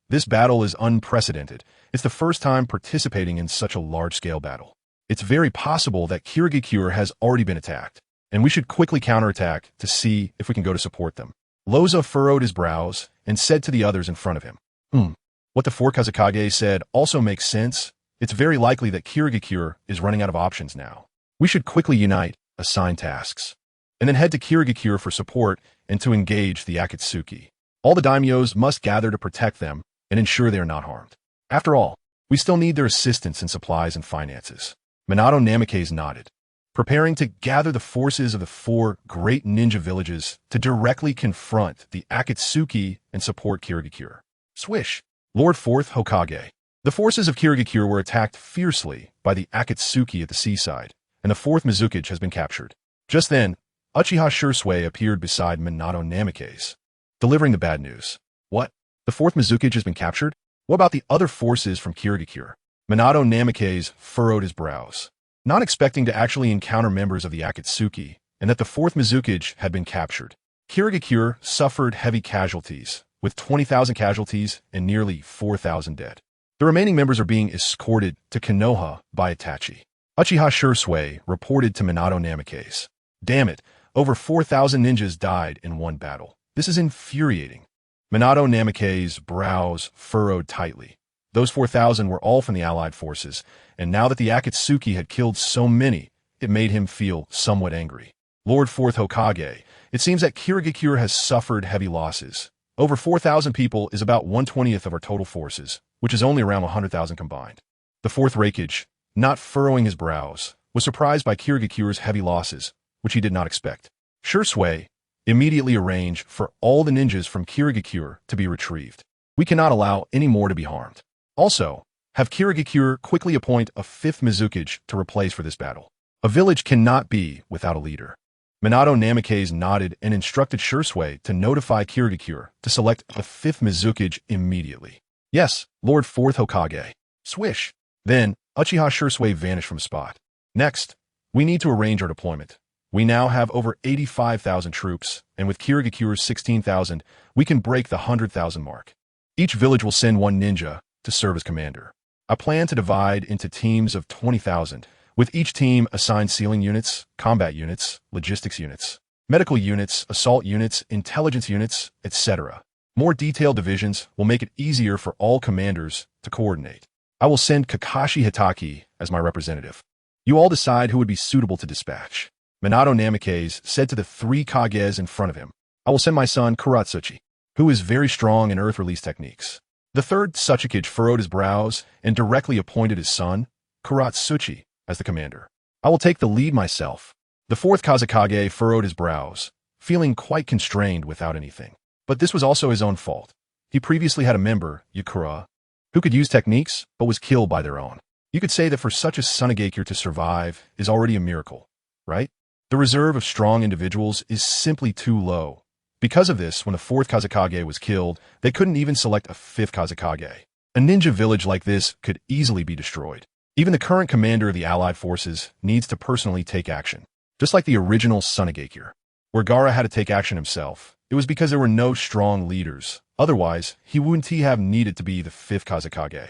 This battle is unprecedented. It's the first time participating in such a large-scale battle. It's very possible that Kirigakure has already been attacked, and we should quickly counterattack to see if we can go to support them. Loza furrowed his brows and said to the others in front of him, What the four Kazekage said also makes sense. It's very likely that Kirigakure is running out of options now. We should quickly unite, assign tasks, and then head to Kirigakure for support and to engage the Akatsuki. All the daimyos must gather to protect them and ensure they are not harmed. After all, we still need their assistance in supplies and finances. Minato Namikaze nodded, preparing to gather the forces of the four great ninja villages to directly confront the Akatsuki and support Kirigakure. Swish! Lord Fourth Hokage. The forces of Kirigakure were attacked fiercely by the Akatsuki at the seaside, and the fourth Mizukage has been captured. Just then, Uchiha Shursui appeared beside Minato Namikaze, delivering the bad news. What? The fourth Mizukage has been captured? What about the other forces from Kirigakure? Minato Namikaze furrowed his brows, not expecting to actually encounter members of the Akatsuki, and that the fourth Mizukage had been captured. KyuubiCrisis suffered heavy casualties, with 20,000 casualties and nearly 4,000 dead. The remaining members are being escorted to Konoha by Itachi. Uchiha Shursui reported to Minato Namikaze. Damn it, over 4,000 ninjas died in one battle. This is infuriating. Minato Namikaze's brows furrowed tightly. Those 4,000 were all from the allied forces, and now that the Akatsuki had killed so many, it made him feel somewhat angry. Lord Fourth Hokage, it seems that KyuubiCrisis has suffered heavy losses. Over 4,000 people is about 1/20th of our total forces, which is only around 100,000 combined. The fourth Raikage, not furrowing his brows, was surprised by KyuubiCrisis's heavy losses, which he did not expect. Shursui immediately arranged for all the ninjas from KyuubiCrisis to be retrieved. We cannot allow any more to be harmed. Also, have KyuubiCrisis quickly appoint a fifth Mizukage to replace for this battle. A village cannot be without a leader. Minato Namikaze nodded and instructed Shursui to notify KyuubiCrisis to select a fifth Mizukage immediately. Yes, Lord Fourth Hokage. Swish. Then, Uchiha Shursui vanished from the spot. Next, we need to arrange our deployment. We now have over 85,000 troops, and with KyuubiCrisis's 16,000, we can break the 100,000 mark. Each village will send one ninja to serve as commander. I plan to divide into teams of 20,000, with each team assigned sealing units, combat units, logistics units, medical units, assault units, intelligence units, etc. More detailed divisions will make it easier for all commanders to coordinate. I will send Kakashi Hitaki as my representative. You all decide who would be suitable to dispatch. Minato Namikaze said to the three Kages in front of him, I will send my son Kuratsuchi, who is very strong in earth release techniques. The third Tsuchikage furrowed his brows and directly appointed his son, Kuratsuchi, as the commander. I will take the lead myself. The fourth Kazekage furrowed his brows, feeling quite constrained without anything. But this was also his own fault. He previously had a member, Yakura, who could use techniques but was killed by their own. You could say that for such a Sunagakure to survive is already a miracle, right? The reserve of strong individuals is simply too low. Because of this, when the fourth Kazekage was killed, they couldn't even select a fifth Kazekage. A ninja village like this could easily be destroyed. Even the current commander of the allied forces needs to personally take action. Just like the original Sunagakure, where Gaara had to take action himself, it was because there were no strong leaders. Otherwise, he wouldn't have needed to be the fifth Kazekage.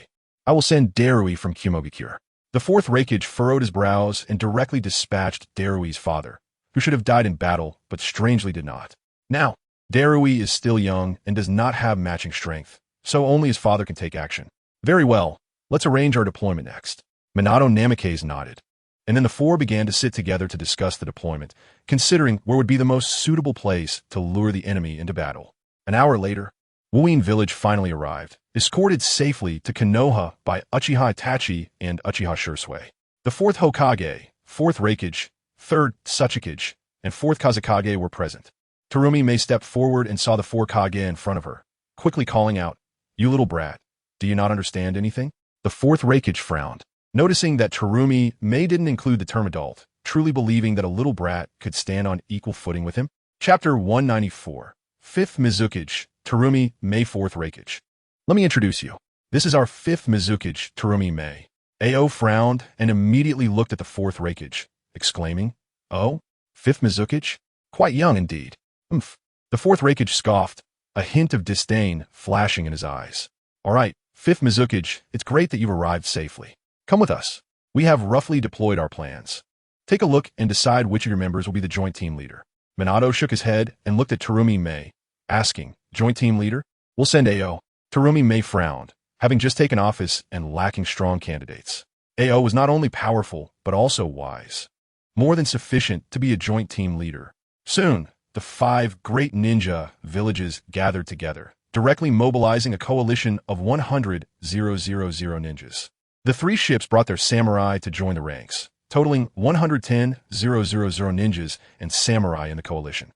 I will send Darui from KyuubiCrisis. The fourth Raikage furrowed his brows and directly dispatched Darui's father, who should have died in battle, but strangely did not. Now, Darui is still young and does not have matching strength, so only his father can take action. Very well, let's arrange our deployment next. Minato Namikaze nodded, and then the four began to sit together to discuss the deployment, considering where would be the most suitable place to lure the enemy into battle. An hour later, Wuin village finally arrived, escorted safely to Konoha by Uchiha Itachi and Uchiha Shursui. The fourth Hokage, fourth Raikage, third Tsuchikage, and fourth Kazekage were present. Terumi Mei stepped forward and saw the four Kage in front of her, quickly calling out, You little brat, do you not understand anything? The fourth Raikage frowned, noticing that Terumi Mei didn't include the term adult, truly believing that a little brat could stand on equal footing with him. Chapter 194, Fifth Mizukage, Terumi Mei, fourth Raikage. Let me introduce you. This is our fifth Mizukage, Terumi Mei. Ao frowned and immediately looked at the fourth Raikage, exclaiming, Oh, fifth Mizukage? Quite young indeed. Umph. The fourth Raikage scoffed, a hint of disdain flashing in his eyes. All right, fifth Mizukage, it's great that you've arrived safely. Come with us. We have roughly deployed our plans. Take a look and decide which of your members will be the joint team leader. Minato shook his head and looked at Terumi Mei, asking, Joint team leader? We'll send Ao. Terumi Mei frowned, having just taken office and lacking strong candidates. Ao was not only powerful, but also wise. More than sufficient to be a joint team leader. Soon, the 5 great ninja villages gathered together, directly mobilizing a coalition of 100,000 ninjas. The 3 ships brought their samurai to join the ranks, totaling 110,000 ninjas and samurai in the coalition.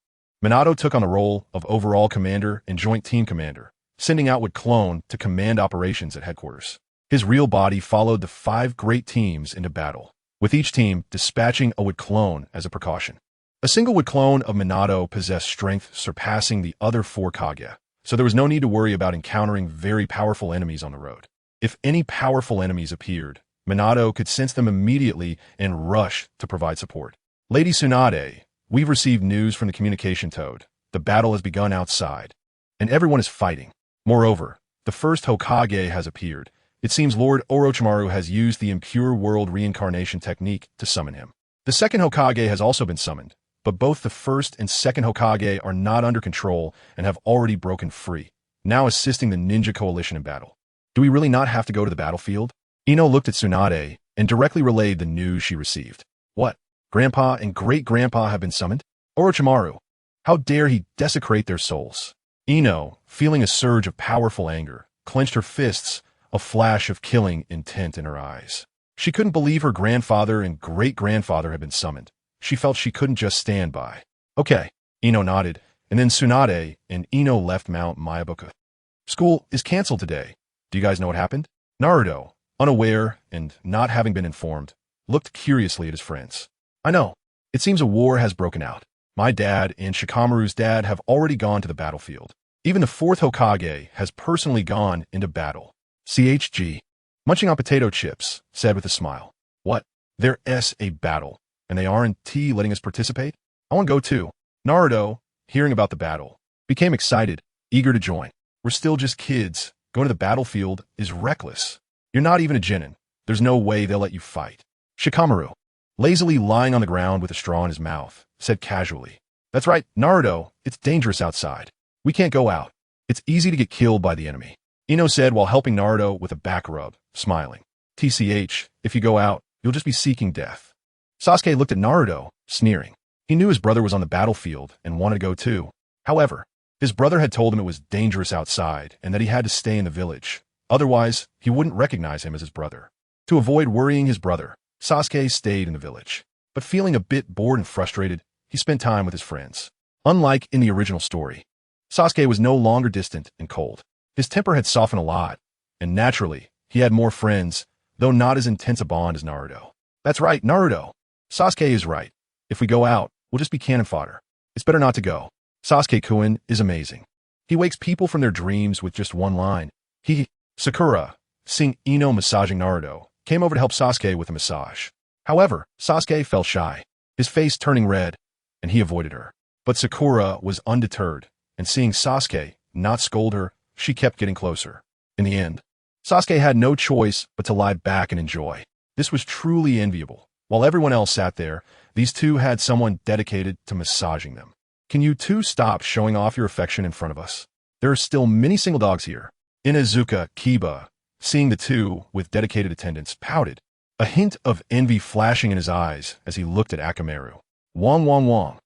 Minato took on the role of overall commander and joint team commander, sending out withClone to command operations at headquarters. His real body followed the 5 great teams into battle, with each team dispatching a withClone as a precaution. A single withClone of Minato possessed strength surpassing the other 4 Kage, so there was no need to worry about encountering very powerful enemies on the road. If any powerful enemies appeared, Minato could sense them immediately and rush to provide support. Lady Tsunade, we've received news from the communication toad. The battle has begun outside, and everyone is fighting. Moreover, the first Hokage has appeared. It seems Lord Orochimaru has used the impure world reincarnation technique to summon him. The second Hokage has also been summoned, but both the first and second Hokage are not under control and have already broken free, now assisting the ninja coalition in battle. Do we really not have to go to the battlefield? Ino looked at Tsunade and directly relayed the news she received. What? Grandpa and great-grandpa have been summoned? Orochimaru, how dare he desecrate their souls? Ino, feeling a surge of powerful anger, clenched her fists, a flash of killing intent in her eyes. She couldn't believe her grandfather and great-grandfather had been summoned. She felt she couldn't just stand by. Okay, Ino nodded, and then Tsunade and Ino left Mount Mayabuka. School is canceled today. Do you guys know what happened? Naruto, unaware and not having been informed, looked curiously at his friends. I know. It seems a war has broken out. My dad and Shikamaru's dad have already gone to the battlefield. Even the fourth Hokage has personally gone into battle. CHG. Munching on potato chips, said with a smile. What? There's a battle, and they aren't letting us participate? I want to go too. Naruto, hearing about the battle, became excited, eager to join. We're still just kids. Going to the battlefield is reckless. You're not even a genin. There's no way they'll let you fight. Shikamaru, lazily lying on the ground with a straw in his mouth, said casually. That's right, Naruto, it's dangerous outside. We can't go out. It's easy to get killed by the enemy. Ino said while helping Naruto with a back rub, smiling. TCH, if you go out, you'll just be seeking death. Sasuke looked at Naruto, sneering. He knew his brother was on the battlefield and wanted to go too. However, his brother had told him it was dangerous outside and that he had to stay in the village. Otherwise, he wouldn't recognize him as his brother. To avoid worrying his brother, Sasuke stayed in the village. But feeling a bit bored and frustrated, he spent time with his friends. Unlike in the original story, Sasuke was no longer distant and cold. His temper had softened a lot, and naturally, he had more friends, though not as intense a bond as Naruto. That's right, Naruto. Sasuke is right. If we go out, we'll just be cannon fodder. It's better not to go. Sasuke-kun is amazing. He wakes people from their dreams with just one line. Sakura, seeing Ino massaging Naruto, came over to help Sasuke with a massage. However, Sasuke felt shy, his face turning red, and he avoided her. But Sakura was undeterred, and seeing Sasuke not scold her, she kept getting closer. In the end, Sasuke had no choice but to lie back and enjoy. This was truly enviable. While everyone else sat there, these two had someone dedicated to massaging them. Can you two stop showing off your affection in front of us? There are still many single dogs here. Inuzuka Kiba, seeing the two with dedicated attendants, pouted, a hint of envy flashing in his eyes as he looked at Akamaru. Wong wong wong.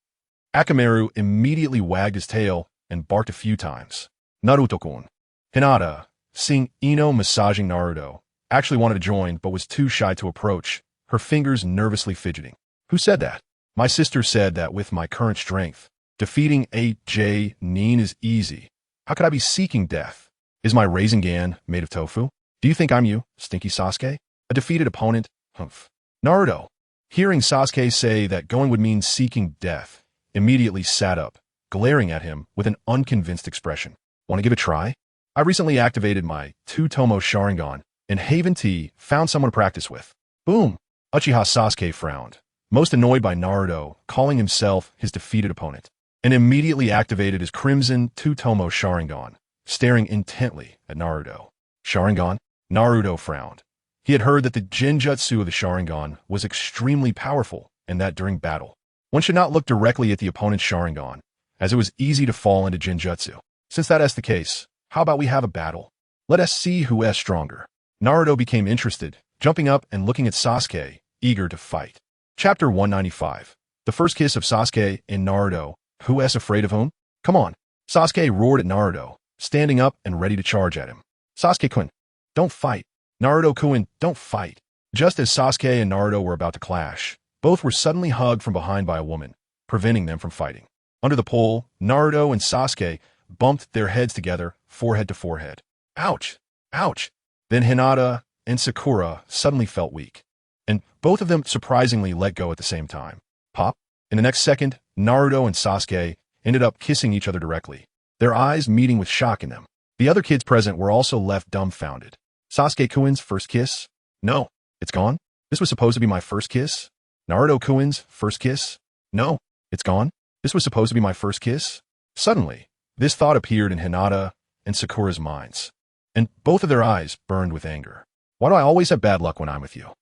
Akamaru immediately wagged his tail and barked a few times. Naruto-kun. Hinata, seeing Ino massaging Naruto, actually wanted to join but was too shy to approach, her fingers nervously fidgeting. Who said that? My sister said that with my current strength, defeating AJ Nin is easy. How could I be seeking death? Is my Rasengan made of tofu? Do you think I'm you, stinky Sasuke? A defeated opponent? Humph. Naruto, hearing Sasuke say that going would mean seeking death, immediately sat up, glaring at him with an unconvinced expression. Want to give a try? I recently activated my Two-Tomo Sharingan, and Haven T found someone to practice with. Boom! Uchiha Sasuke frowned, most annoyed by Naruto calling himself his defeated opponent, and immediately activated his Crimson Two-Tomo Sharingan, staring intently at Naruto. Sharingan? Naruto frowned. He had heard that the Genjutsu of the Sharingan was extremely powerful, and that during battle, one should not look directly at the opponent's Sharingan, as it was easy to fall into Genjutsu. Since that is the case, how about we have a battle? Let us see who is stronger. Naruto became interested, jumping up and looking at Sasuke, eager to fight. Chapter 195. The first kiss of Sasuke and Naruto. Who is afraid of whom? Come on. Sasuke roared at Naruto, standing up and ready to charge at him. Sasuke-kun, don't fight. Naruto-kun, don't fight. Just as Sasuke and Naruto were about to clash, both were suddenly hugged from behind by a woman, preventing them from fighting. Under the pole, Naruto and Sasuke bumped their heads together, forehead to forehead. Ouch! Ouch! Then Hinata and Sakura suddenly felt weak, and both of them surprisingly let go at the same time. Pop! In the next second, Naruto and Sasuke ended up kissing each other directly, their eyes meeting with shock in them. The other kids present were also left dumbfounded. Sasuke-kun's first kiss? No, it's gone. This was supposed to be my first kiss? Naruto-kun's first kiss? No, it's gone. This was supposed to be my first kiss? Suddenly, this thought appeared in Hinata and Sakura's minds, and both of their eyes burned with anger. Why do I always have bad luck when I'm with you?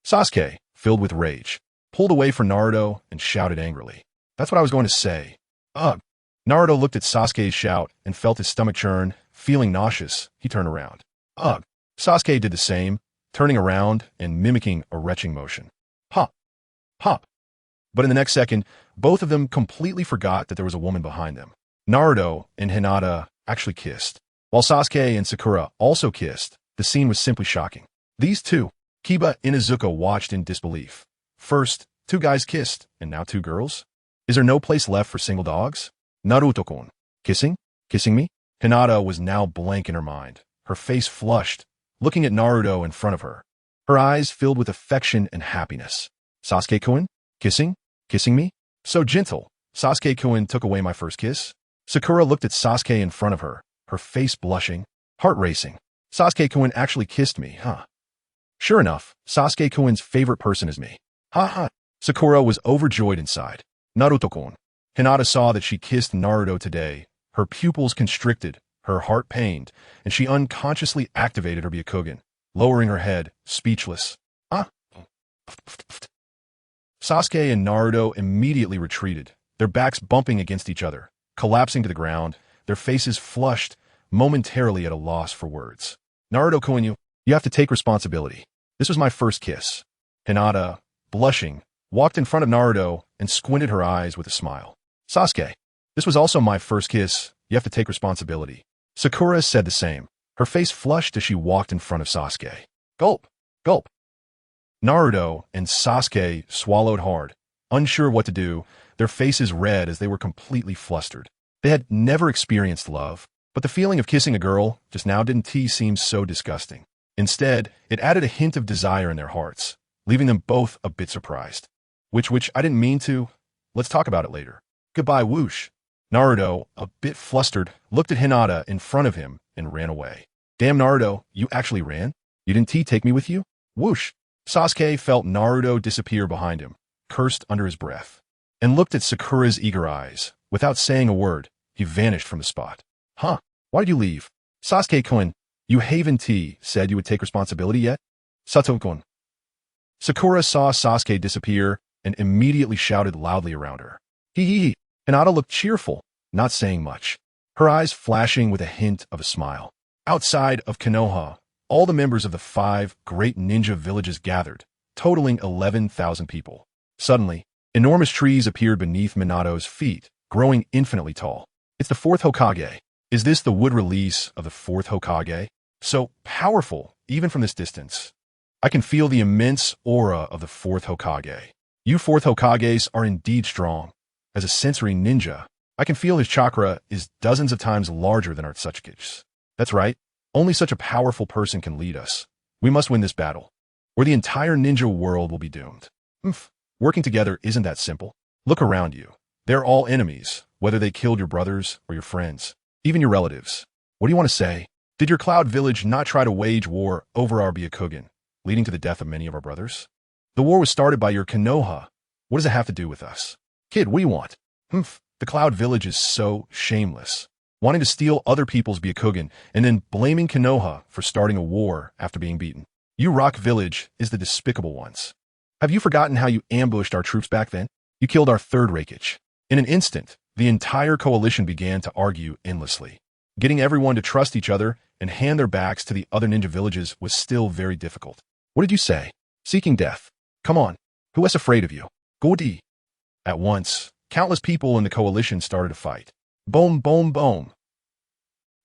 Sasuke, filled with rage, pulled away from Naruto and shouted angrily. That's what I was going to say. Ugh. Naruto looked at Sasuke's shout and felt his stomach churn. Feeling nauseous, he turned around. Ugh. Sasuke did the same, turning around and mimicking a retching motion. Hop. Hop. But in the next second, both of them completely forgot that there was a woman behind them. Naruto and Hinata actually kissed. While Sasuke and Sakura also kissed, the scene was simply shocking. These two, Kiba and Izuku, watched in disbelief. First, two guys kissed, and now two girls? Is there no place left for single dogs? Naruto-kun. Kissing? Kissing me? Hinata was now blank in her mind, her face flushed, looking at Naruto in front of her. Her eyes filled with affection and happiness. Sasuke-kun? Kissing? Kissing me? So gentle. Sasuke-kun took away my first kiss? Sakura looked at Sasuke in front of her, her face blushing, heart racing. Sasuke-kun actually kissed me, huh? Sure enough, Sasuke-kun's favorite person is me. Ha ha. Sakura was overjoyed inside. Naruto-kun. Hinata saw that she kissed Naruto today. Her pupils constricted, her heart pained, and she unconsciously activated her Byakugan, lowering her head, speechless. Ah. Sasuke and Naruto immediately retreated, their backs bumping against each other, collapsing to the ground, their faces flushed, momentarily at a loss for words. Naruto-kun, you have to take responsibility. This was my first kiss. Hinata, blushing, walked in front of Naruto and squinted her eyes with a smile. Sasuke, this was also my first kiss. You have to take responsibility. Sakura said the same. Her face flushed as she walked in front of Sasuke. Gulp, gulp. Naruto and Sasuke swallowed hard, unsure what to do, their faces red as they were completely flustered. They had never experienced love, but the feeling of kissing a girl just now didn't seem so disgusting. Instead, it added a hint of desire in their hearts, leaving them both a bit surprised. Which I didn't mean to. Let's talk about it later. Goodbye, whoosh. Naruto, a bit flustered, looked at Hinata in front of him and ran away. Damn, Naruto, you actually ran? You didn't take me with you? Whoosh. Sasuke felt Naruto disappear behind him, cursed under his breath, and looked at Sakura's eager eyes. Without saying a word, he vanished from the spot. Huh? Why did you leave? Sasuke-kun, you haven't said you would take responsibility yet? Sato-kun. Sakura saw Sasuke disappear and immediately shouted loudly around her. Hee hee hee. Hinata looked cheerful, not saying much, her eyes flashing with a hint of a smile. Outside of Konoha, all the members of the 5 great ninja villages gathered, totaling 11,000 people. Suddenly, enormous trees appeared beneath Minato's feet, growing infinitely tall. It's the 4th Hokage. Is this the wood release of the 4th Hokage? So powerful, even from this distance. I can feel the immense aura of the 4th Hokage. You 4th Hokages are indeed strong. As a sensory ninja, I can feel his chakra is dozens of times larger than our Tsuchiki's. That's right. Only such a powerful person can lead us. We must win this battle, or the entire ninja world will be doomed. Working together isn't that simple. Look around you. They're all enemies, whether they killed your brothers or your friends, even your relatives. What do you want to say? Did your Cloud Village not try to wage war over our Byakugan, leading to the death of many of our brothers? The war was started by your Konoha. What does it have to do with us? Kid, what do you want? The Cloud Village is so shameless, wanting to steal other people's Byakugan and then blaming Konoha for starting a war after being beaten. You Rock Village is the despicable ones. Have you forgotten how you ambushed our troops back then? You killed our 3rd Reikage. In an instant, the entire coalition began to argue endlessly. Getting everyone to trust each other and hand their backs to the other ninja villages was still very difficult. What did you say? Seeking death. Come on. Who is afraid of you? Godi. At once, countless people in the coalition started to fight. Boom, boom, boom.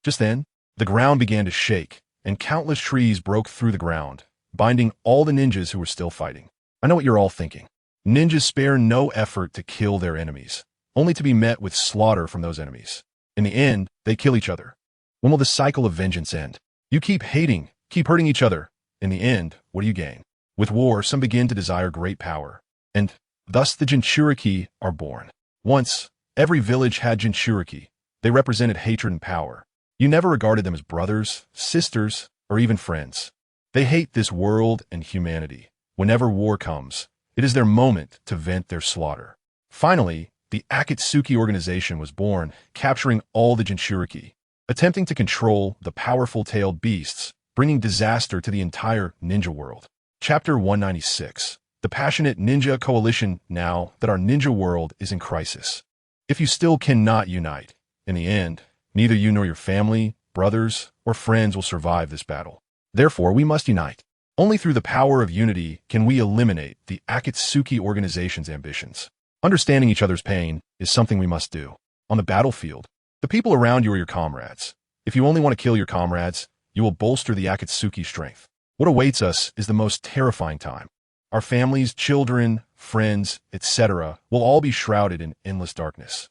Just then, the ground began to shake, and countless trees broke through the ground, binding all the ninjas who were still fighting. I know what you're all thinking. Ninjas spare no effort to kill their enemies, only to be met with slaughter from those enemies. In the end, they kill each other. When will the cycle of vengeance end? You keep hating, keep hurting each other. In the end, what do you gain? With war, some begin to desire great power, and thus the Jinchuriki are born. Once, every village had Jinchuriki. They represented hatred and power. You never regarded them as brothers, sisters, or even friends. They hate this world and humanity. Whenever war comes, it is their moment to vent their slaughter. Finally, the Akatsuki organization was born, capturing all the Jinchuriki, attempting to control the powerful tailed beasts, bringing disaster to the entire ninja world. Chapter 196. The Passionate Ninja Coalition. Now that our ninja world is in crisis, if you still cannot unite, in the end, neither you nor your family, brothers, or friends will survive this battle. Therefore, we must unite. Only through the power of unity can we eliminate the Akatsuki organization's ambitions. Understanding each other's pain is something we must do. On the battlefield, the people around you are your comrades. If you only want to kill your comrades, you will bolster the Akatsuki strength. What awaits us is the most terrifying time. Our families, children, friends, etc. will all be shrouded in endless darkness.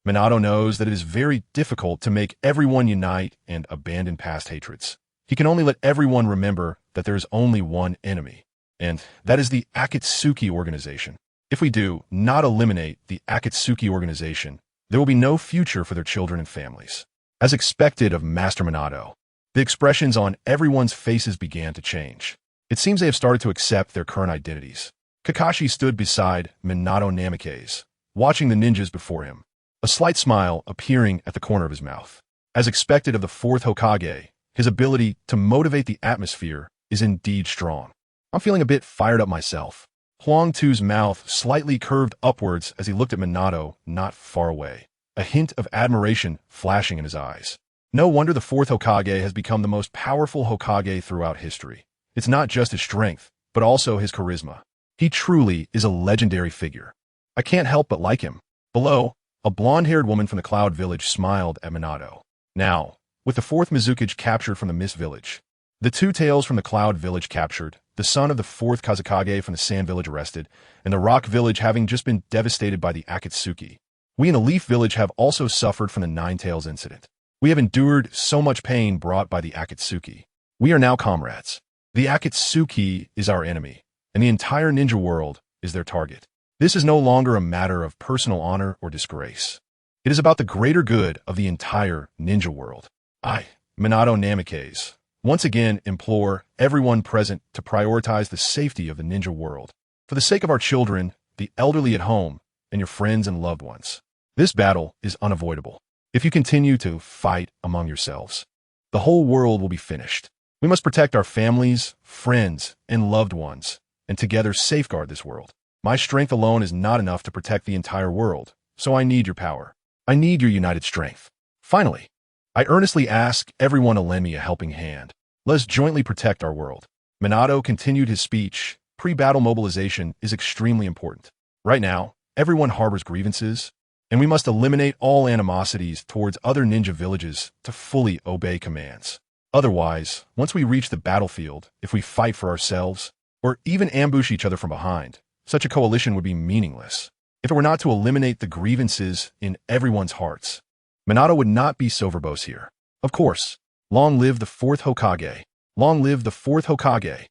Minato knows that it is very difficult to make everyone unite and abandon past hatreds. He can only let everyone remember that there is only one enemy, and that is the Akatsuki organization. If we do not eliminate the Akatsuki organization, there will be no future for their children and families. As expected of Master Minato, the expressions on everyone's faces began to change. It seems they have started to accept their current identities. Kakashi stood beside Minato Namikaze, watching the ninjas before him, a slight smile appearing at the corner of his mouth. As expected of the fourth Hokage, his ability to motivate the atmosphere is indeed strong. I'm feeling a bit fired up myself. Huang Tu's mouth slightly curved upwards as he looked at Minato not far away, a hint of admiration flashing in his eyes. No wonder the fourth Hokage has become the most powerful Hokage throughout history. It's not just his strength, but also his charisma. He truly is a legendary figure. I can't help but like him. Below, a blonde-haired woman from the Cloud Village smiled at Minato. Now, with the fourth Mizukage captured from the Mist Village, the two tails from the Cloud Village captured, the son of the fourth Kazekage from the Sand Village arrested, and the Rock Village having just been devastated by the Akatsuki, we in the Leaf Village have also suffered from the Nine Tails incident. We have endured so much pain brought by the Akatsuki. We are now comrades. The Akatsuki is our enemy, and the entire ninja world is their target. This is no longer a matter of personal honor or disgrace. It is about the greater good of the entire ninja world. I, Minato Namikaze, once again implore everyone present to prioritize the safety of the ninja world, for the sake of our children, the elderly at home, and your friends and loved ones. This battle is unavoidable. If you continue to fight among yourselves, the whole world will be finished. We must protect our families, friends, and loved ones, and together safeguard this world. My strength alone is not enough to protect the entire world, so I need your power. I need your united strength. Finally, I earnestly ask everyone to lend me a helping hand. Let us jointly protect our world. Minato continued his speech. Pre-battle mobilization is extremely important. Right now, everyone harbors grievances, and we must eliminate all animosities towards other ninja villages to fully obey commands. Otherwise, once we reach the battlefield, if we fight for ourselves, or even ambush each other from behind, such a coalition would be meaningless. If it were not to eliminate the grievances in everyone's hearts, Minato would not be so verbose here. Of course, long live the fourth Hokage. Long live the fourth Hokage.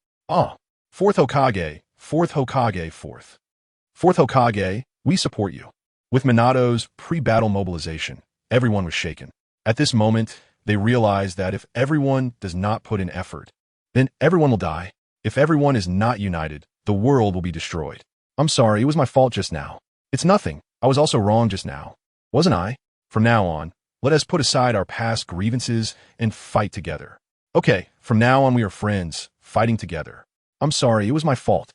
Fourth Hokage, fourth Hokage, fourth. Fourth Hokage, we support you. With Minato's pre-battle mobilization, everyone was shaken. At this moment, they realized that if everyone does not put in effort, then everyone will die. If everyone is not united, the world will be destroyed. I'm sorry, it was my fault just now. It's nothing. I was also wrong just now. Wasn't I? From now on, let us put aside our past grievances and fight together. Okay, from now on we are friends, fighting together. I'm sorry, it was my fault.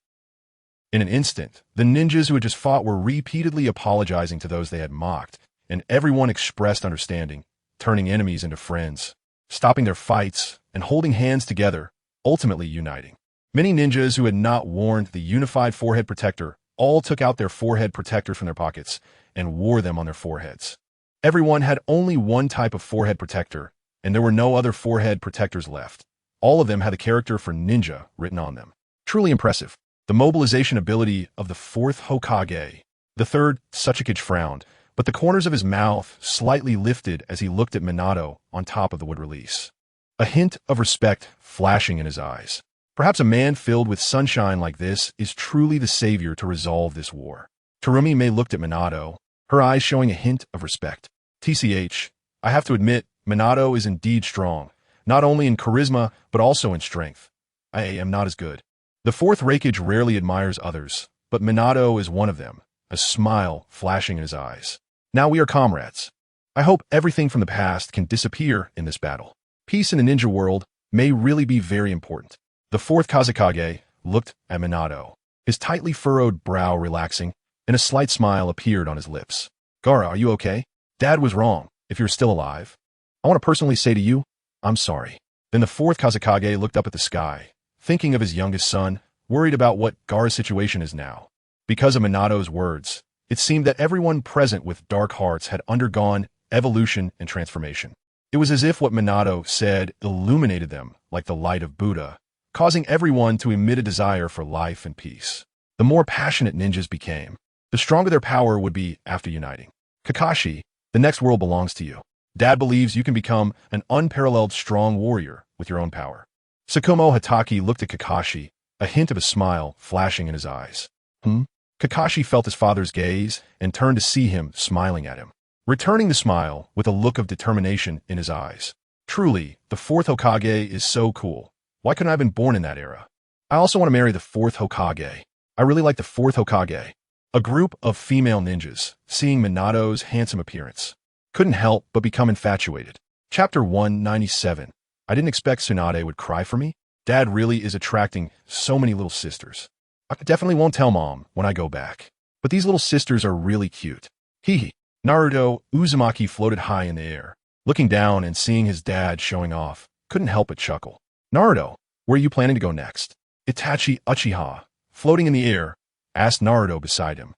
In an instant, the ninjas who had just fought were repeatedly apologizing to those they had mocked, and everyone expressed understanding, turning enemies into friends, stopping their fights, and holding hands together, ultimately uniting. Many ninjas who had not worn the unified forehead protector all took out their forehead protectors from their pockets and wore them on their foreheads. Everyone had only one type of forehead protector, and there were no other forehead protectors left. All of them had the character for ninja written on them. Truly impressive. The mobilization ability of the fourth Hokage. The third Tsuchikage frowned, but the corners of his mouth slightly lifted as he looked at Minato on top of the wood release. A hint of respect flashing in his eyes. Perhaps a man filled with sunshine like this is truly the savior to resolve this war. Terumi May looked at Minato, her eyes showing a hint of respect. TCH, I have to admit, Minato is indeed strong, not only in charisma, but also in strength. I am not as good. The fourth Raikage rarely admires others, but Minato is one of them, a smile flashing in his eyes. Now we are comrades. I hope everything from the past can disappear in this battle. Peace in the ninja world may really be very important. The fourth Kazekage looked at Minato, his tightly furrowed brow relaxing, and a slight smile appeared on his lips. Gaara, are you okay? Dad was wrong, if you're still alive. I want to personally say to you, I'm sorry. Then the fourth Kazekage looked up at the sky, thinking of his youngest son, worried about what Gaara's situation is now. Because of Minato's words, it seemed that everyone present with dark hearts had undergone evolution and transformation. It was as if what Minato said illuminated them like the light of Buddha, causing everyone to emit a desire for life and peace. The more passionate ninjas became, the stronger their power would be after uniting. Kakashi, the next world belongs to you. Dad believes you can become an unparalleled strong warrior with your own power. Tsukumo Hatake looked at Kakashi, a hint of a smile flashing in his eyes. Kakashi felt his father's gaze and turned to see him smiling at him, returning the smile with a look of determination in his eyes. Truly, the fourth Hokage is so cool. Why couldn't I have been born in that era? I also want to marry the fourth Hokage. I really like the fourth Hokage. A group of female ninjas, seeing Minato's handsome appearance, couldn't help but become infatuated. Chapter 197. I didn't expect Tsunade would cry for me. Dad really is attracting so many little sisters. I definitely won't tell Mom when I go back. But these little sisters are really cute. Hee. Naruto Uzumaki floated high in the air. Looking down and seeing his dad showing off, couldn't help but chuckle. Naruto, where are you planning to go next? Itachi Uchiha, floating in the air, asked Naruto beside him.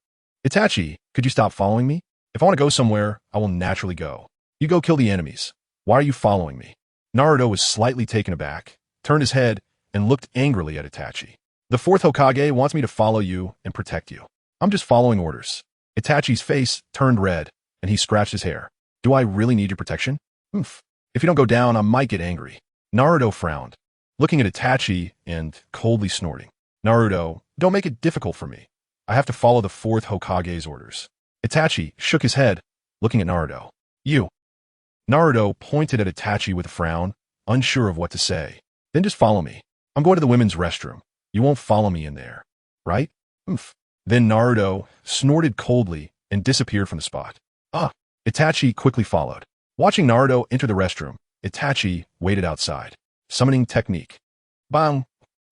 Itachi, could you stop following me? If I want to go somewhere, I will naturally go. You go kill the enemies. Why are you following me? Naruto was slightly taken aback, turned his head, and looked angrily at Itachi. The fourth Hokage wants me to follow you and protect you. I'm just following orders. Itachi's face turned red, and he scratched his hair. Do I really need your protection? If you don't go down, I might get angry. Naruto frowned, looking at Itachi and coldly snorting. Naruto, don't make it difficult for me. I have to follow the fourth Hokage's orders. Itachi shook his head, looking at Naruto. You. Naruto pointed at Itachi with a frown, unsure of what to say. Then just follow me. I'm going to the women's restroom. You won't follow me in there, right? Then Naruto snorted coldly and disappeared from the spot. Itachi quickly followed. Watching Naruto enter the restroom, Itachi waited outside. Summoning technique. Bang!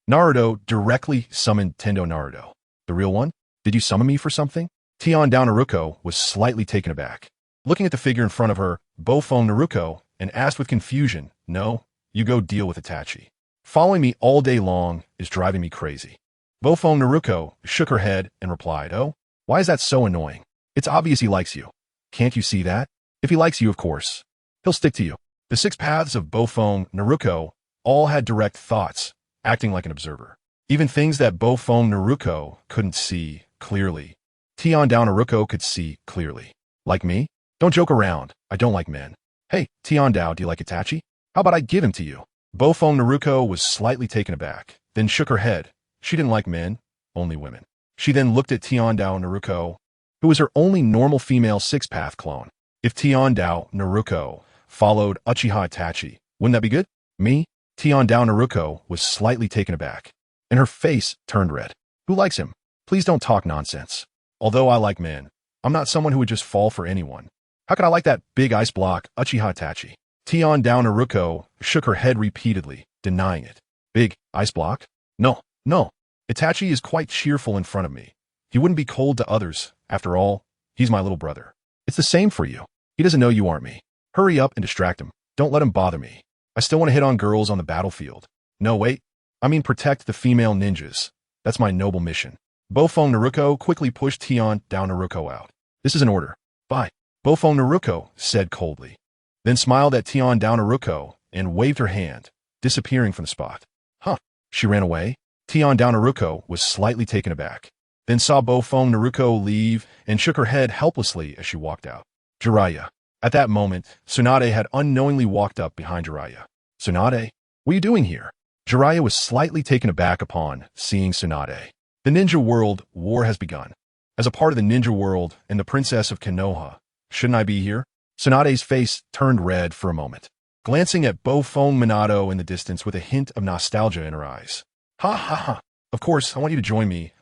Naruto directly summoned Tendo Naruto. The real one? Did you summon me for something? sister.Naruko was slightly taken aback, looking at the figure in front of her, Naruko, and asked with confusion, No, you go deal with Itachi. Following me all day long is driving me crazy. Naruko shook her head and replied, Oh, why is that so annoying? It's obvious he likes you. Can't you see that? If he likes you, of course, he'll stick to you. The 6 paths of Naruko all had direct thoughts, acting like an observer. Even things that Naruko couldn't see clearly, sister.Naruko could see clearly. Like me? Don't joke around. I don't like men. Hey, sister, do you like Itachi? How about I give him to you? Naruko was slightly taken aback, then shook her head. She didn't like men, only women. She then looked at sister.Naruko, who was her only normal female 6-path clone. If sister.Naruko followed Uchiha Itachi, wouldn't that be good? Me? sister.Naruko was slightly taken aback, and her face turned red. Who likes him? Please don't talk nonsense. Although I like men, I'm not someone who would just fall for anyone. How could I like that big ice block, Uchiha Itachi? sister.Naruko shook her head repeatedly, denying it. Big ice block? No. Itachi is quite cheerful in front of me. He wouldn't be cold to others. After all, he's my little brother. It's the same for you. He doesn't know you aren't me. Hurry up and distract him. Don't let him bother me. I still want to hit on girls on the battlefield. No, wait. I mean protect the female ninjas. That's my noble mission. Naruko quickly pushed sister.Naruko out. This is an order. Bye. Naruko said coldly, then smiled at sister.Naruko and waved her hand, disappearing from the spot. She ran away? sister.Naruko was slightly taken aback, then saw Naruko leave and shook her head helplessly as she walked out. Jiraiya. At that moment, Tsunade had unknowingly walked up behind Jiraiya. Tsunade? What are you doing here? Jiraiya was slightly taken aback upon seeing Tsunade. The ninja world war has begun. As a part of the ninja world and the princess of Konoha, shouldn't I be here? Tsunade's face turned red for a moment. glancing at bow-phone Minato in the distance with a hint of nostalgia in her eyes. Ha ha ha. Of course, I want you to join me.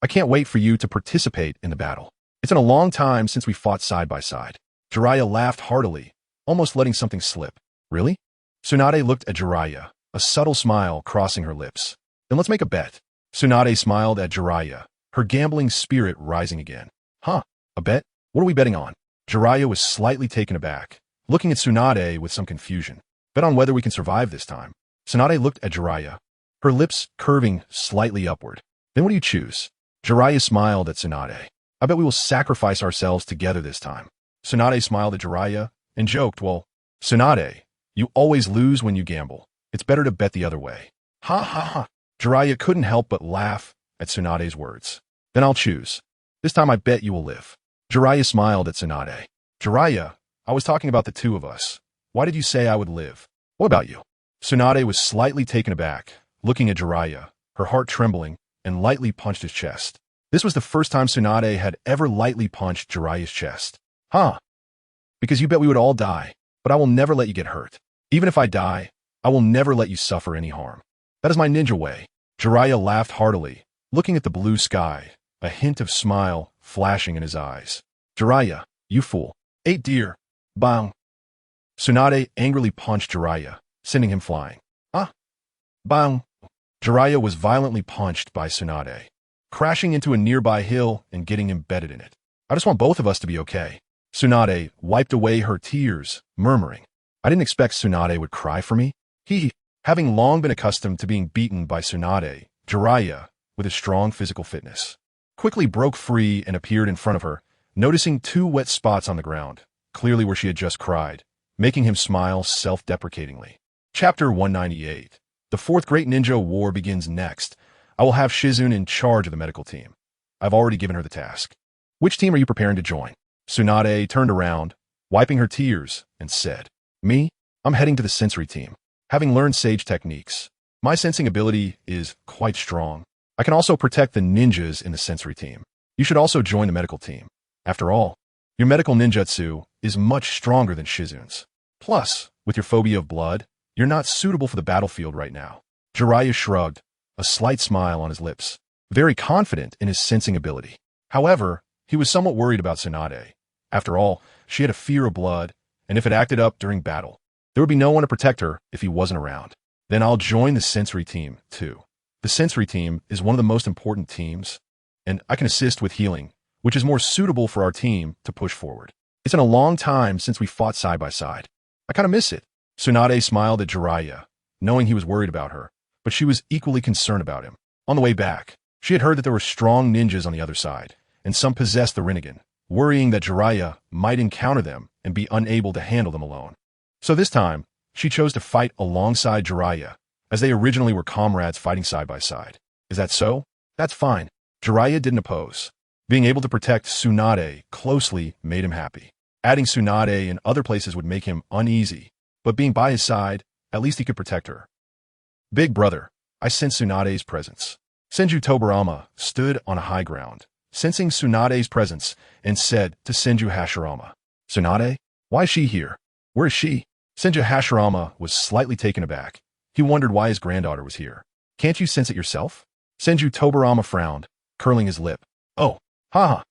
I can't wait for you to participate in the battle. It's been a long time since we fought side by side. Jiraiya laughed heartily, almost letting something slip. Really? Tsunade looked at Jiraiya, a subtle smile crossing her lips. Then let's make a bet. Tsunade smiled at Jiraiya, her gambling spirit rising again. Huh, a bet? What are we betting on? Jiraiya was slightly taken aback, looking at Tsunade with some confusion. Bet on whether we can survive this time. Tsunade looked at Jiraiya, her lips curving slightly upward. Then what do you choose? Jiraiya smiled at Tsunade. I bet we will sacrifice ourselves together this time. Tsunade smiled at Jiraiya and joked, well, Tsunade, you always lose when you gamble. It's better to bet the other way. Ha ha ha. Jiraiya couldn't help but laugh at Tsunade's words. Then I'll choose. This time I bet you will live. Jiraiya smiled at Tsunade. Jiraiya, I was talking about the two of us. Why did you say I would live? What about you? Tsunade was slightly taken aback, looking at Jiraiya, her heart trembling, and lightly punched his chest. This was the first time Tsunade had ever lightly punched Jiraiya's chest. Huh? Because you bet we would all die, but I will never let you get hurt. Even if I die, I will never let you suffer any harm. That is my ninja way. Jiraiya laughed heartily, looking at the blue sky, a hint of smile flashing in his eyes. Jiraiya, you fool. 8 deer. Bang. Tsunade angrily punched Jiraiya, sending him flying. Ah. Bang. Jiraiya was violently punched by Tsunade, crashing into a nearby hill and getting embedded in it. I just want both of us to be okay. Tsunade wiped away her tears, murmuring. I didn't expect Tsunade would cry for me. Having long been accustomed to being beaten by Tsunade, Jiraiya, with his strong physical fitness, quickly broke free and appeared in front of her, noticing 2 wet spots on the ground, clearly where she had just cried, making him smile self-deprecatingly. Chapter 198. The 4th Great Ninja War begins next. I will have Shizune in charge of the medical team. I've already given her the task. Which team are you preparing to join? Tsunade turned around, wiping her tears, and said, Me? I'm heading to the sensory team. Having learned sage techniques, my sensing ability is quite strong. I can also protect the ninjas in the sensory team. You should also join the medical team. After all, your medical ninjutsu is much stronger than Shizune's. Plus, with your phobia of blood, you're not suitable for the battlefield right now. Jiraiya shrugged, a slight smile on his lips, very confident in his sensing ability. However, he was somewhat worried about Tsunade. After all, she had a fear of blood, and if it acted up during battle, there would be no one to protect her if he wasn't around. Then I'll join the sensory team, too. The sensory team is one of the most important teams, and I can assist with healing, which is more suitable for our team to push forward. It's been a long time since we fought side by side. I kind of miss it. Tsunade smiled at Jiraiya, knowing he was worried about her, but she was equally concerned about him. On the way back, she had heard that there were strong ninjas on the other side, and some possessed the Rinnegan, worrying that Jiraiya might encounter them and be unable to handle them alone. So this time, she chose to fight alongside Jiraiya, as they originally were comrades fighting side by side. Is that so? That's fine. Jiraiya didn't oppose. Being able to protect Tsunade closely made him happy. Adding Tsunade in other places would make him uneasy, but being by his side, at least he could protect her. Big brother, I sense Tsunade's presence. Senju Tobirama stood on a high ground, sensing Tsunade's presence, and said to Senju Hashirama, Tsunade? Why is she here? Where is she? Senju Hashirama was slightly taken aback. He wondered why his granddaughter was here. Can't you sense it yourself? Senju Tobirama frowned, curling his lip. Oh, haha.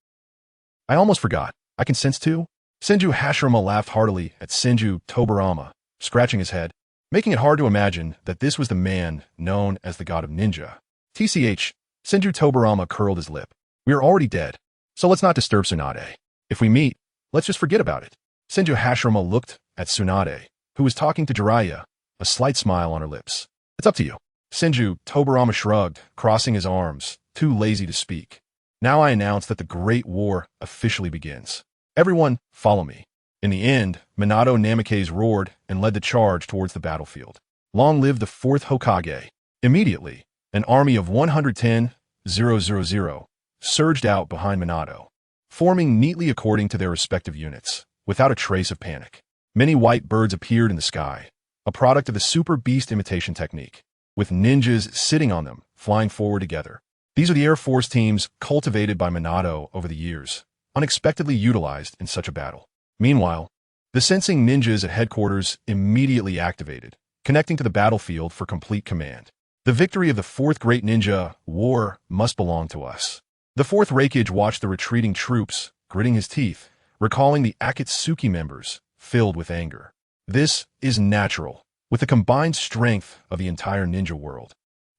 I almost forgot. I can sense too? Senju Hashirama laughed heartily at Senju Tobirama, scratching his head, making it hard to imagine that this was the man known as the god of ninja. TCH, Senju Tobirama curled his lip. We are already dead, so let's not disturb Tsunade. If we meet, let's just forget about it. Senju Hashirama looked at Tsunade, who was talking to Jiraiya, a slight smile on her lips. It's up to you. Senju Tobirama shrugged, crossing his arms, too lazy to speak. Now I announce that the Great War officially begins. Everyone, follow me. In the end, Minato Namikaze roared and led the charge towards the battlefield. Long live the 4th Hokage. Immediately, an army of 110,000 surged out behind Minato, forming neatly according to their respective units, without a trace of panic. Many white birds appeared in the sky, a product of the super beast imitation technique, with ninjas sitting on them, flying forward together. These are the Air Force teams cultivated by Minato over the years, unexpectedly utilized in such a battle. Meanwhile, The sensing ninjas at headquarters immediately activated, connecting to the battlefield for complete command. The victory of the fourth great ninja war must belong to us. The fourth Raikage watched the retreating troops, gritting his teeth, recalling the Akatsuki members, filled with anger. This is natural. With the combined strength of the entire ninja world,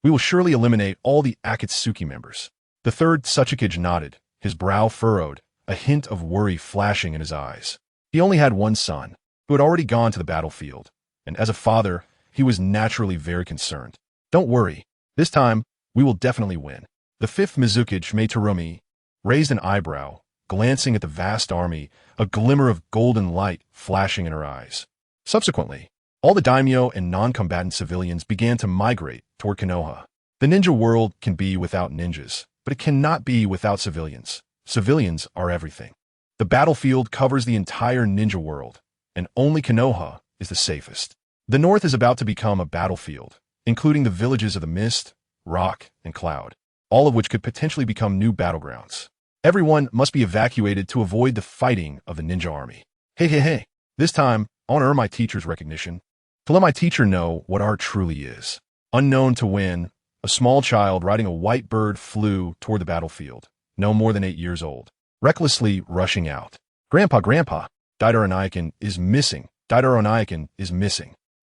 we will surely eliminate all the Akatsuki members. The third Tsuchikage nodded, his brow furrowed, a hint of worry flashing in his eyes. He only had one son, who had already gone to the battlefield, and as a father, he was naturally very concerned. Don't worry, this time, we will definitely win. The fifth Mizukage, Meitarumi, raised an eyebrow, glancing at the vast army, a glimmer of golden light flashing in her eyes. Subsequently, all the daimyo and non-combatant civilians began to migrate toward Konoha. The ninja world can be without ninjas, but it cannot be without civilians. Civilians are everything. The battlefield covers the entire ninja world, and only Konoha is the safest. The north is about to become a battlefield, including the villages of the Mist, Rock, and Cloud, all of which could potentially become new battlegrounds. Everyone must be evacuated to avoid the fighting of the ninja army. Hey. This time, I want to earn my teacher's recognition, to let my teacher know what art truly is. Unknown to when, a small child riding a white bird flew toward the battlefield, no more than 8 years old, recklessly rushing out. Grandpa, Daidara Naikin is missing.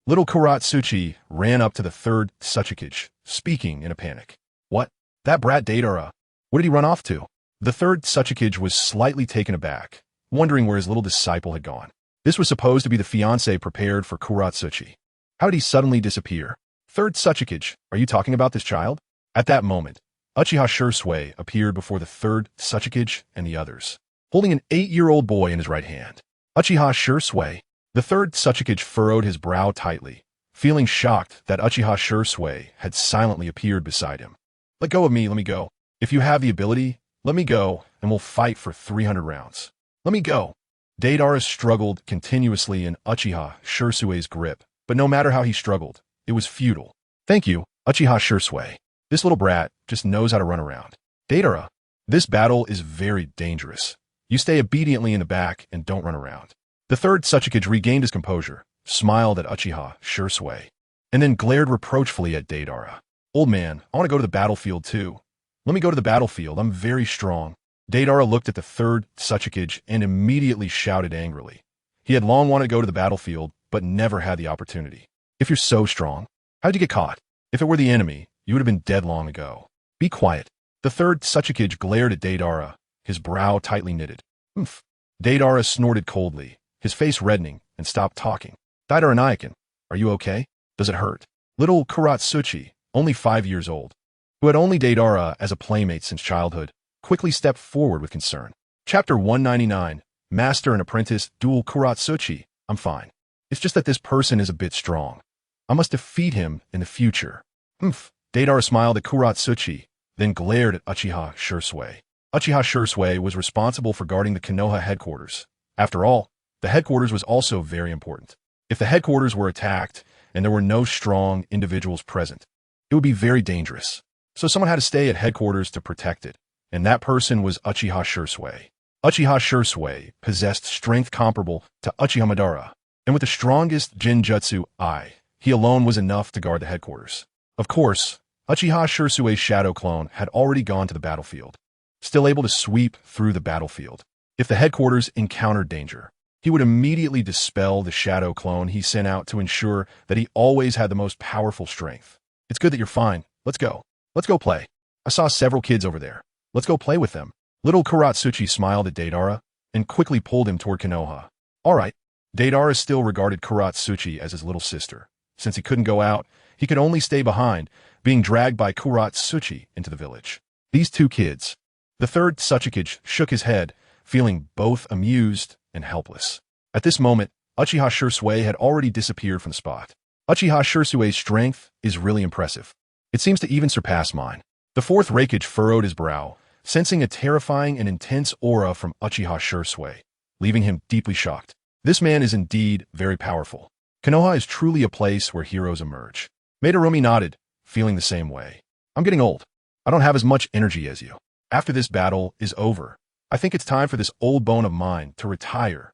Little Kuratsuchi ran up to the third Tsuchikage, speaking in a panic. What? That brat Daidara? Where did he run off to? The third Tsuchikage was slightly taken aback, wondering where his little disciple had gone. This was supposed to be the fiancé prepared for Kuratsuchi. How did he suddenly disappear? Third Tsuchikage, are you talking about this child? At that moment, Uchiha Shursui appeared before the third Tsuchikage and the others, holding an 8-year-old boy in his right hand. Uchiha Shursui. The third Tsuchikage furrowed his brow tightly, feeling shocked that Uchiha Shursui had silently appeared beside him. Let go of me, let me go. If you have the ability, let me go, and we'll fight for 300 rounds. Let me go. Deidara struggled continuously in Uchiha Shursui's grip, but no matter how he struggled, it was futile. Thank you, Uchiha Shursui. This little brat just knows how to run around. Deidara, this battle is very dangerous. You stay obediently in the back and don't run around. The third Tsuchikage regained his composure, smiled at Uchiha Shursui, and then glared reproachfully at Deidara. Old man, I want to go to the battlefield too. Let me go to the battlefield, I'm very strong. Deidara looked at the third Tsuchikage and immediately shouted angrily. He had long wanted to go to the battlefield, but never had the opportunity. If you're so strong, how'd you get caught? If it were the enemy, you would have been dead long ago. Be quiet. The third Tsuchikage glared at Deidara, his brow tightly knitted. Humph. Deidara snorted coldly, his face reddening, and stopped talking. Deidara Naikin, are you okay? Does it hurt? Little Kuratsuchi, only 5 years old, who had only Deidara as a playmate since childhood, quickly stepped forward with concern. Chapter 199, Master and Apprentice Duel Kuratsuchi. I'm fine. It's just that this person is a bit strong. I must defeat him in the future. Humph. Deidara smiled at Kuratsuchi, then glared at Uchiha Shursui. Uchiha Shursui was responsible for guarding the Konoha headquarters. After all, the headquarters was also very important. If the headquarters were attacked and there were no strong individuals present, it would be very dangerous. So someone had to stay at headquarters to protect it, and that person was Uchiha Shursui. Uchiha Shursui possessed strength comparable to Uchiha Madara, and with the strongest Jinjutsu Eye, he alone was enough to guard the headquarters. Of course, Uchiha Shursui's shadow clone had already gone to the battlefield, still able to sweep through the battlefield. If the headquarters encountered danger, he would immediately dispel the shadow clone he sent out to ensure that he always had the most powerful strength. It's good that you're fine. Let's go. Let's go play. I saw several kids over there. Let's go play with them. Little Kuratsuchi smiled at Deidara and quickly pulled him toward Konoha. All right. Deidara still regarded Kuratsuchi as his little sister. Since he couldn't go out, he could only stay behind, being dragged by Kuratsuchi into the village. These two kids. The third Tsuchikage shook his head, feeling both amused and helpless. At this moment, Uchiha Shursui had already disappeared from the spot. Uchiha Shursui's strength is really impressive. It seems to even surpass mine. The fourth Raikage furrowed his brow, sensing a terrifying and intense aura from Uchiha Shursui, leaving him deeply shocked. This man is indeed very powerful. Konoha is truly a place where heroes emerge. Meitarumi nodded, feeling the same way. I'm getting old. I don't have as much energy as you. After this battle is over, I think it's time for this old bone of mine to retire.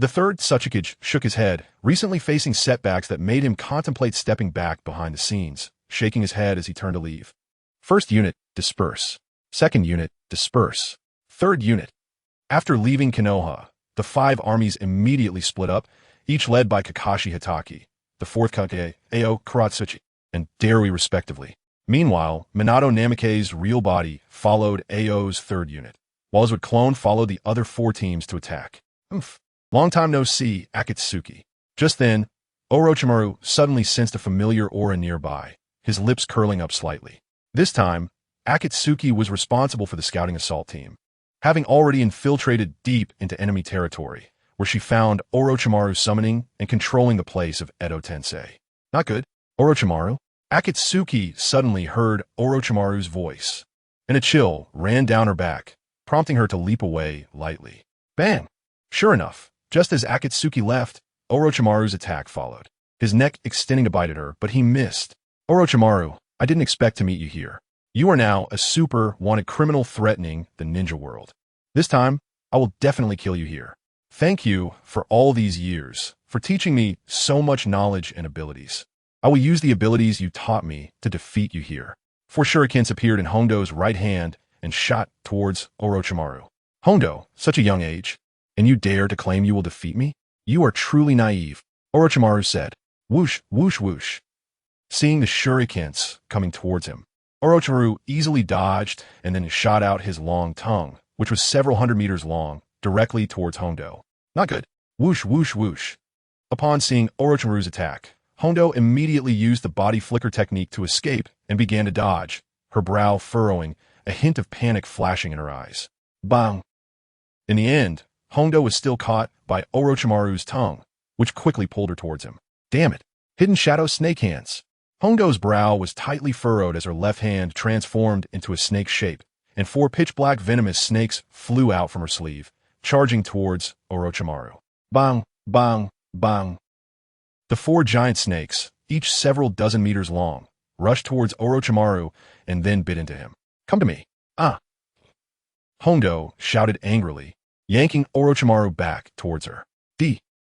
The third Tsuchikage shook his head, recently facing setbacks that made him contemplate stepping back behind the scenes, shaking his head as he turned to leave. First unit, disperse. Second unit, disperse. Third unit. After leaving Konoha, the 5 armies immediately split up, each led by Kakashi Hitaki, the 4th Kage, Ao Kuratsuchi, and Darui respectively. Meanwhile, Minato Namikaze's real body followed Ao's 3rd unit, while his clone followed the other 4 teams to attack. Long time no see, Akatsuki. Just then, Orochimaru suddenly sensed a familiar aura nearby, his lips curling up slightly. This time, Akatsuki was responsible for the scouting assault team, having already infiltrated deep into enemy territory, where she found Orochimaru summoning and controlling the place of Edo Tensei. Not good. Orochimaru? Akatsuki suddenly heard Orochimaru's voice, and a chill ran down her back, prompting her to leap away lightly. Bang! Sure enough, just as Akatsuki left, Orochimaru's attack followed, his neck extending to bite at her, but he missed. Orochimaru, I didn't expect to meet you here. You are now a super wanted criminal threatening the ninja world. This time, I will definitely kill you here. Thank you for all these years, for teaching me so much knowledge and abilities. I will use the abilities you taught me to defeat you here. 4 shurikens appeared in Hondo's right hand and shot towards Orochimaru. Hondo, such a young age, and you dare to claim you will defeat me? You are truly naive, Orochimaru said. Whoosh, whoosh, whoosh. Seeing the shurikens coming towards him, Orochimaru easily dodged and then shot out his long tongue, which was several hundred meters long, directly towards Hondo. Not good. Whoosh, whoosh, whoosh. Upon seeing Orochimaru's attack, Hondo immediately used the body flicker technique to escape and began to dodge, her brow furrowing, a hint of panic flashing in her eyes. Bang! In the end, Hondo was still caught by Orochimaru's tongue, which quickly pulled her towards him. Damn it! Hidden Shadow Snake Hands! Hondo's brow was tightly furrowed as her left hand transformed into a snake shape, and 4 pitch-black venomous snakes flew out from her sleeve, charging towards Orochimaru. Bang! Bang! Bang! The 4 giant snakes, each several dozen meters long, rushed towards Orochimaru and then bit into him. Come to me. Ah! Hondo shouted angrily, yanking Orochimaru back towards her.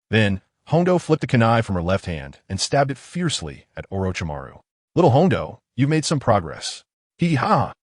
Then, Hondo flipped a kunai from her left hand and stabbed it fiercely at Orochimaru. Little Hondo, you've made some progress. Hee-ha!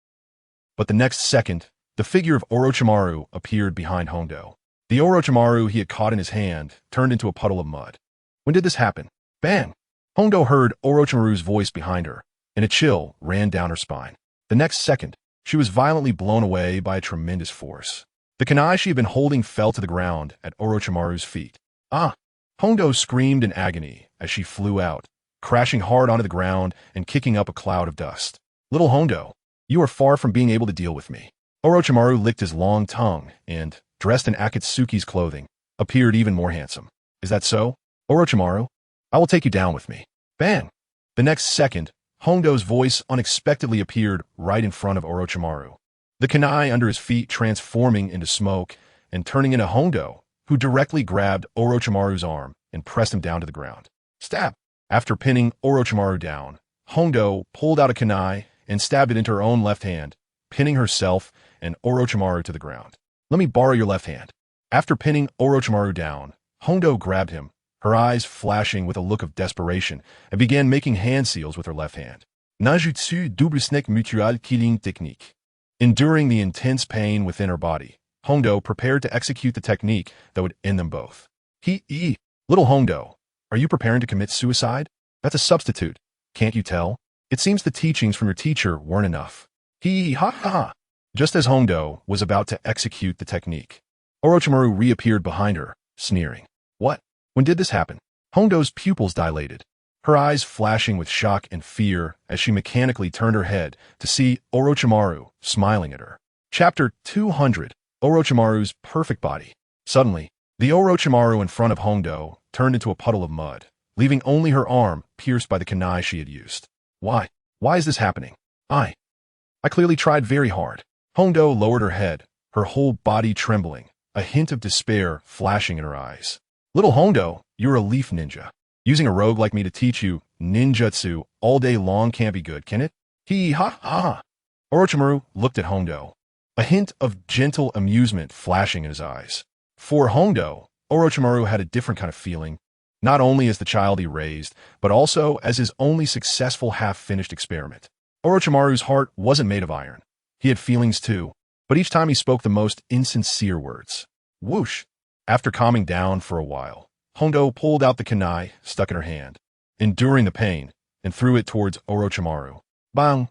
But the next second, the figure of Orochimaru appeared behind Hondo. The Orochimaru he had caught in his hand turned into a puddle of mud. When did this happen? Bang! Hondo heard Orochimaru's voice behind her, and a chill ran down her spine. The next second, she was violently blown away by a tremendous force. The kunai she had been holding fell to the ground at Orochimaru's feet. Ah! Hondo screamed in agony as she flew out, crashing hard onto the ground and kicking up a cloud of dust. Little Hondo, you are far from being able to deal with me. Orochimaru licked his long tongue and, dressed in Akatsuki's clothing, appeared even more handsome. Is that so? Orochimaru, I will take you down with me. Bang! The next second, Hondo's voice unexpectedly appeared right in front of Orochimaru, the kunai under his feet transforming into smoke and turning into Hondo, who directly grabbed Orochimaru's arm and pressed him down to the ground. Stab! After pinning Orochimaru down, Hondo pulled out a kunai and stabbed it into her own left hand, pinning herself and Orochimaru to the ground. Let me borrow your left hand. After pinning Orochimaru down, Hondo grabbed him, her eyes flashing with a look of desperation, and began making hand seals with her left hand. Najutsu double snake mutual killing technique. Enduring the intense pain within her body, Hondo prepared to execute the technique that would end them both. Little Hondo, are you preparing to commit suicide? That's a substitute. Can't you tell? It seems the teachings from your teacher weren't enough. Ha. Just as Hondo was about to execute the technique, Orochimaru reappeared behind her, sneering. What? When did this happen? Hondo's pupils dilated, her eyes flashing with shock and fear as she mechanically turned her head to see Orochimaru smiling at her. Chapter 200, Orochimaru's Perfect Body. Suddenly, the Orochimaru in front of Hondo turned into a puddle of mud, leaving only her arm pierced by the kunai she had used. Why? Why is this happening? I clearly tried very hard. Hondo lowered her head, her whole body trembling, a hint of despair flashing in her eyes. Little Hondo, you're a leaf ninja. Using a rogue like me to teach you ninjutsu all day long can't be good, can it? Ha. Orochimaru looked at Hondo, a hint of gentle amusement flashing in his eyes. For Hondo, Orochimaru had a different kind of feeling, not only as the child he raised, but also as his only successful half-finished experiment. Orochimaru's heart wasn't made of iron. He had feelings too, but each time he spoke the most insincere words. Whoosh! After calming down for a while, Hondo pulled out the kunai stuck in her hand, enduring the pain, and threw it towards Orochimaru. Bang!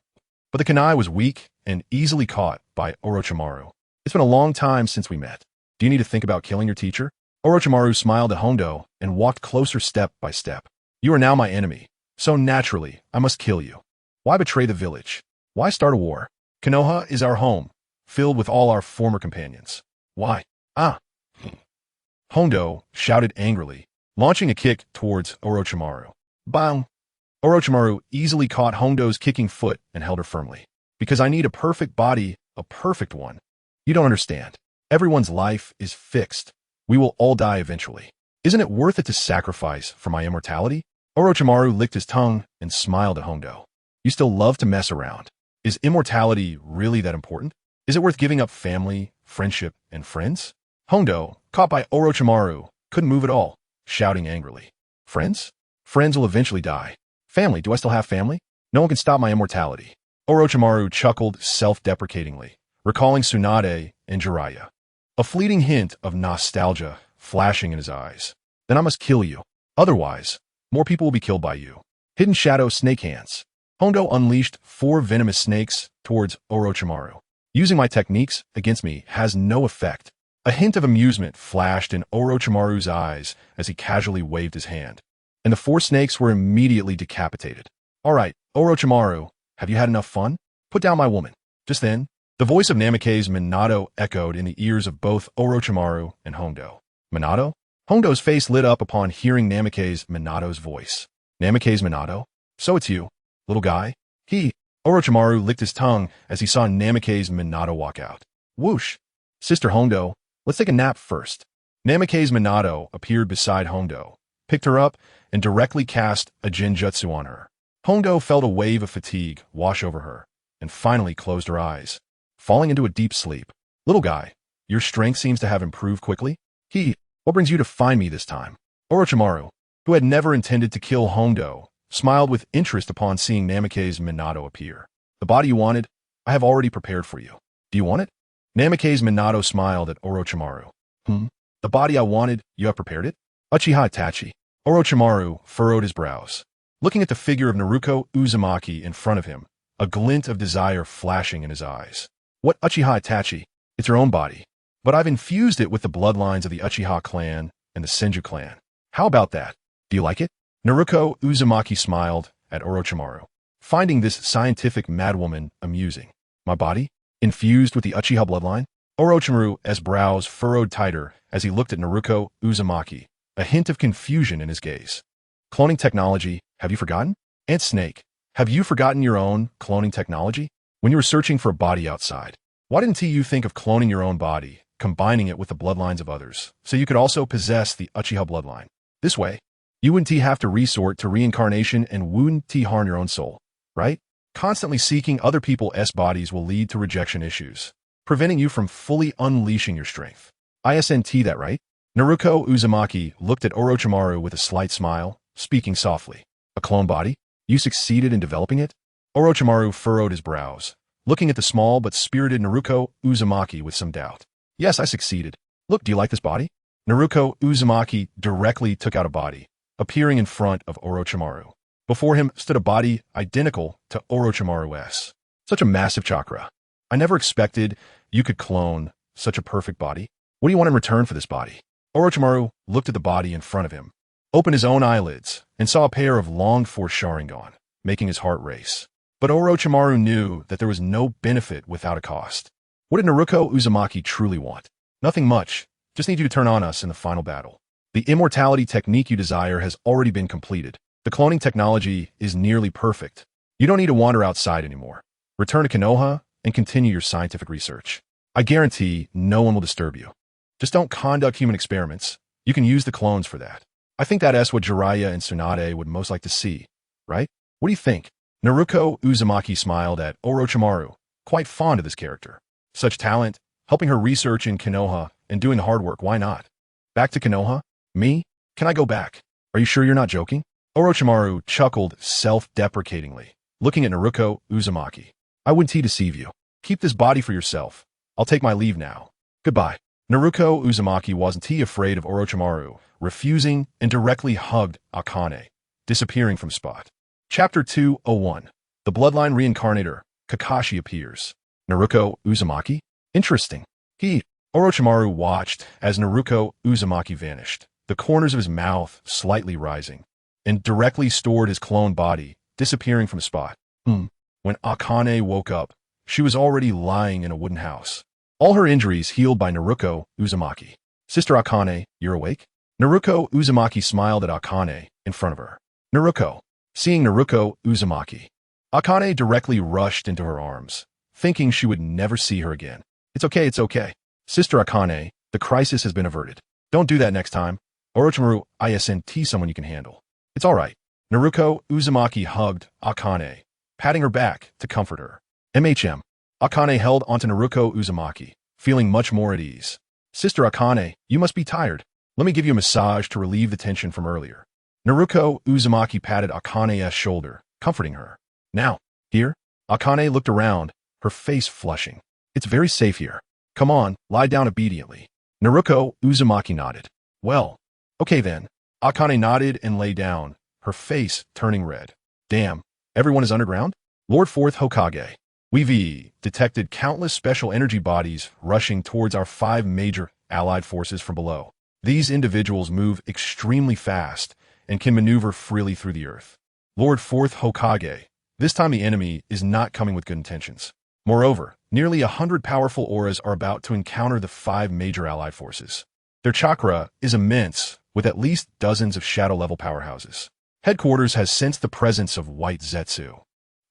But the kunai was weak and easily caught by Orochimaru. It's been a long time since we met. Do you need to think about killing your teacher? Orochimaru smiled at Hondo and walked closer step by step. You are now my enemy, so naturally I must kill you. Why betray the village? Why start a war? Konoha is our home, filled with all our former companions. Why? Hondo shouted angrily, launching a kick towards Orochimaru. Bang! Orochimaru easily caught Hondo's kicking foot and held her firmly. Because I need a perfect body, a perfect one. You don't understand. Everyone's life is fixed. We will all die eventually. Isn't it worth it to sacrifice for my immortality? Orochimaru licked his tongue and smiled at Hondo. You still love to mess around. Is immortality really that important? Is it worth giving up family, friendship, and friends? Hondo, caught by Orochimaru, couldn't move at all, shouting angrily. Friends? Friends will eventually die. Family, do I still have family? No one can stop my immortality. Orochimaru chuckled self-deprecatingly, recalling Tsunade and Jiraiya. A fleeting hint of nostalgia flashing in his eyes. Then I must kill you. Otherwise, more people will be killed by you. Hidden Shadow Snake Hands. Hondo unleashed 4 venomous snakes towards Orochimaru. Using my techniques against me has no effect. A hint of amusement flashed in Orochimaru's eyes as he casually waved his hand, and the 4 snakes were immediately decapitated. All right, Orochimaru, have you had enough fun? Put down my woman. Just then, the voice of Namikaze Minato echoed in the ears of both Orochimaru and Hondo. Minato? Hondo's face lit up upon hearing Namikaze Minato's voice. Namikaze Minato? So it's you, little guy? Orochimaru licked his tongue as he saw Namikaze Minato walk out. Whoosh! Sister Hondo, let's take a nap first. Namikaze Minato appeared beside Hondo, picked her up, and directly cast a genjutsu on her. Hondo felt a wave of fatigue wash over her, and finally closed her eyes, falling into a deep sleep. Little guy, your strength seems to have improved quickly. What brings you to find me this time? Orochimaru, who had never intended to kill Hondo, smiled with interest upon seeing Namikaze Minato appear. The body you wanted, I have already prepared for you. Do you want it? Namikaze Minato smiled at Orochimaru. The body I wanted, you have prepared it? Uchiha Itachi. Orochimaru furrowed his brows, looking at the figure of Naruko Uzumaki in front of him, a glint of desire flashing in his eyes. What Uchiha Itachi? It's her own body. But I've infused it with the bloodlines of the Uchiha clan and the Senju clan. How about that? Do you like it? Naruko Uzumaki smiled at Orochimaru, finding this scientific madwoman amusing. My body? Infused with the Uchiha bloodline? Orochimaru's brows furrowed tighter as he looked at Naruko Uzumaki, a hint of confusion in his gaze. Cloning technology, have you forgotten? Ant Snake, have you forgotten your own cloning technology? When you were searching for a body outside, why didn't you think of cloning your own body, combining it with the bloodlines of others, so you could also possess the Uchiha bloodline? This way, you wouldn't have to resort to reincarnation and wouldn't harm your own soul, right? Constantly seeking other people's bodies will lead to rejection issues, preventing you from fully unleashing your strength. Isn't that right? Naruko Uzumaki looked at Orochimaru with a slight smile, speaking softly. A clone body? You succeeded in developing it? Orochimaru furrowed his brows, looking at the small but spirited Naruko Uzumaki with some doubt. Yes, I succeeded. Look, do you like this body? Naruko Uzumaki directly took out a body, appearing in front of Orochimaru. Before him stood a body identical to Orochimaru's. Such a massive chakra. I never expected you could clone such a perfect body. What do you want in return for this body? Orochimaru looked at the body in front of him, opened his own eyelids, and saw a pair of longed-for Sharingan, making his heart race. But Orochimaru knew that there was no benefit without a cost. What did Naruko Uzumaki truly want? Nothing much. Just need you to turn on us in the final battle. The immortality technique you desire has already been completed. The cloning technology is nearly perfect. You don't need to wander outside anymore. Return to Konoha and continue your scientific research. I guarantee no one will disturb you. Just don't conduct human experiments. You can use the clones for that. I think that's what Jiraiya and Tsunade would most like to see, right? What do you think? Naruko Uzumaki smiled at Orochimaru, quite fond of this character. Such talent, helping her research in Konoha and doing the hard work, why not? Back to Konoha? Me? Can I go back? Are you sure you're not joking? Orochimaru chuckled self-deprecatingly, looking at Naruko Uzumaki. I wouldn't deceive you. Keep this body for yourself. I'll take my leave now. Goodbye. Naruko Uzumaki wasn't afraid of Orochimaru, refusing and directly hugged Akane, disappearing from spot. Chapter 201. The Bloodline Reincarnator, Kakashi appears. Naruko Uzumaki? Interesting. Orochimaru watched as Naruko Uzumaki vanished, the corners of his mouth slightly rising, and directly stored his clone body, disappearing from spot. When Akane woke up, she was already lying in a wooden house. All her injuries healed by Naruko Uzumaki. Sister Akane, you're awake? Naruko Uzumaki smiled at Akane in front of her. Naruko. Seeing Naruko Uzumaki, Akane directly rushed into her arms, thinking she would never see her again. It's okay, it's okay. Sister Akane, the crisis has been averted. Don't do that next time. Orochimaru isn't someone you can handle. It's all right. Naruko Uzumaki hugged Akane, patting her back to comfort her. Akane held onto Naruko Uzumaki, feeling much more at ease. Sister Akane, you must be tired. Let me give you a massage to relieve the tension from earlier. Naruko Uzumaki patted Akane's shoulder, comforting her. Now, here? Akane looked around, her face flushing. It's very safe here. Come on, lie down obediently. Naruko Uzumaki nodded. Well, okay then. Akane nodded and lay down, her face turning red. Damn, everyone is underground? Lord 4th Hokage. We've detected countless special energy bodies rushing towards our 5 major allied forces from below. These individuals move extremely fast and can maneuver freely through the earth. Lord 4th Hokage, this time the enemy is not coming with good intentions. Moreover, nearly 100 powerful auras are about to encounter the 5 major allied forces. Their chakra is immense, with at least dozens of shadow-level powerhouses. Headquarters has sensed the presence of white Zetsu.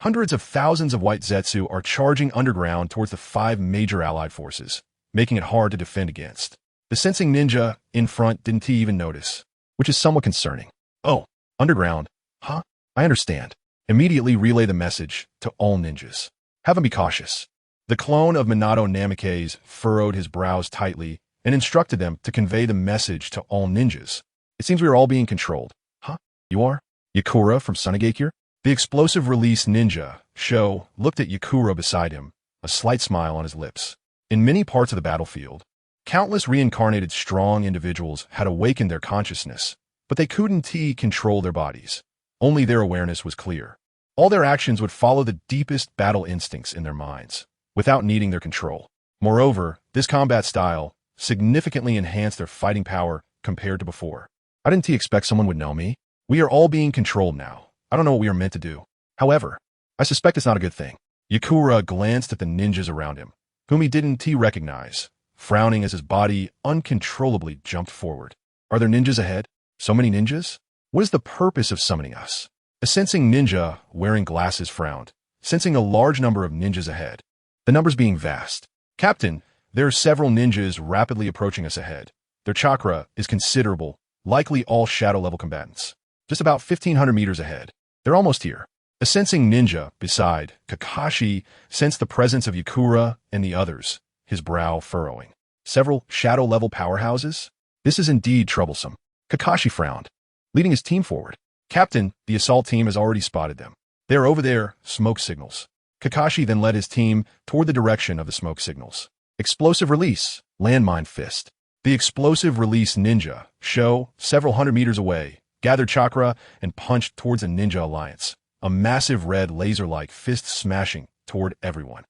Hundreds of thousands of white Zetsu are charging underground towards the 5 major allied forces, making it hard to defend against. The sensing ninja in front didn't even notice, which is somewhat concerning. Oh, underground? Huh? I understand. Immediately relay the message to all ninjas. Have them be cautious. The clone of Minato Namikaze furrowed his brows tightly and instructed them to convey the message to all ninjas. It seems we are all being controlled. Huh? You are? Yakura from Sunagakure? The explosive release ninja, Sho, looked at Yakura beside him, a slight smile on his lips. In many parts of the battlefield, countless reincarnated strong individuals had awakened their consciousness, but they couldn't control their bodies. Only their awareness was clear. All their actions would follow the deepest battle instincts in their minds, without needing their control. Moreover, this combat style significantly enhanced their fighting power compared to before. I didn't expect someone would know me. We are all being controlled now. I don't know what we are meant to do. However, I suspect it's not a good thing. Yakura glanced at the ninjas around him, whom he didn't recognize, frowning as his body uncontrollably jumped forward. Are there ninjas ahead? So many ninjas? What is the purpose of summoning us? A sensing ninja wearing glasses frowned, sensing a large number of ninjas ahead. The numbers being vast. Captain, there are several ninjas rapidly approaching us ahead. Their chakra is considerable, likely all shadow-level combatants. Just about 1,500 meters ahead. They're almost here. A sensing ninja beside Kakashi sensed the presence of Yakura and the others, his brow furrowing. Several shadow-level powerhouses? This is indeed troublesome. Kakashi frowned, leading his team forward. Captain, the assault team has already spotted them. They are over there, smoke signals. Kakashi then led his team toward the direction of the smoke signals. Explosive release, landmine fist. The explosive release ninja, Sho, several hundred meters away, gathered chakra and punched towards a ninja alliance, a massive red laser-like fist smashing toward everyone.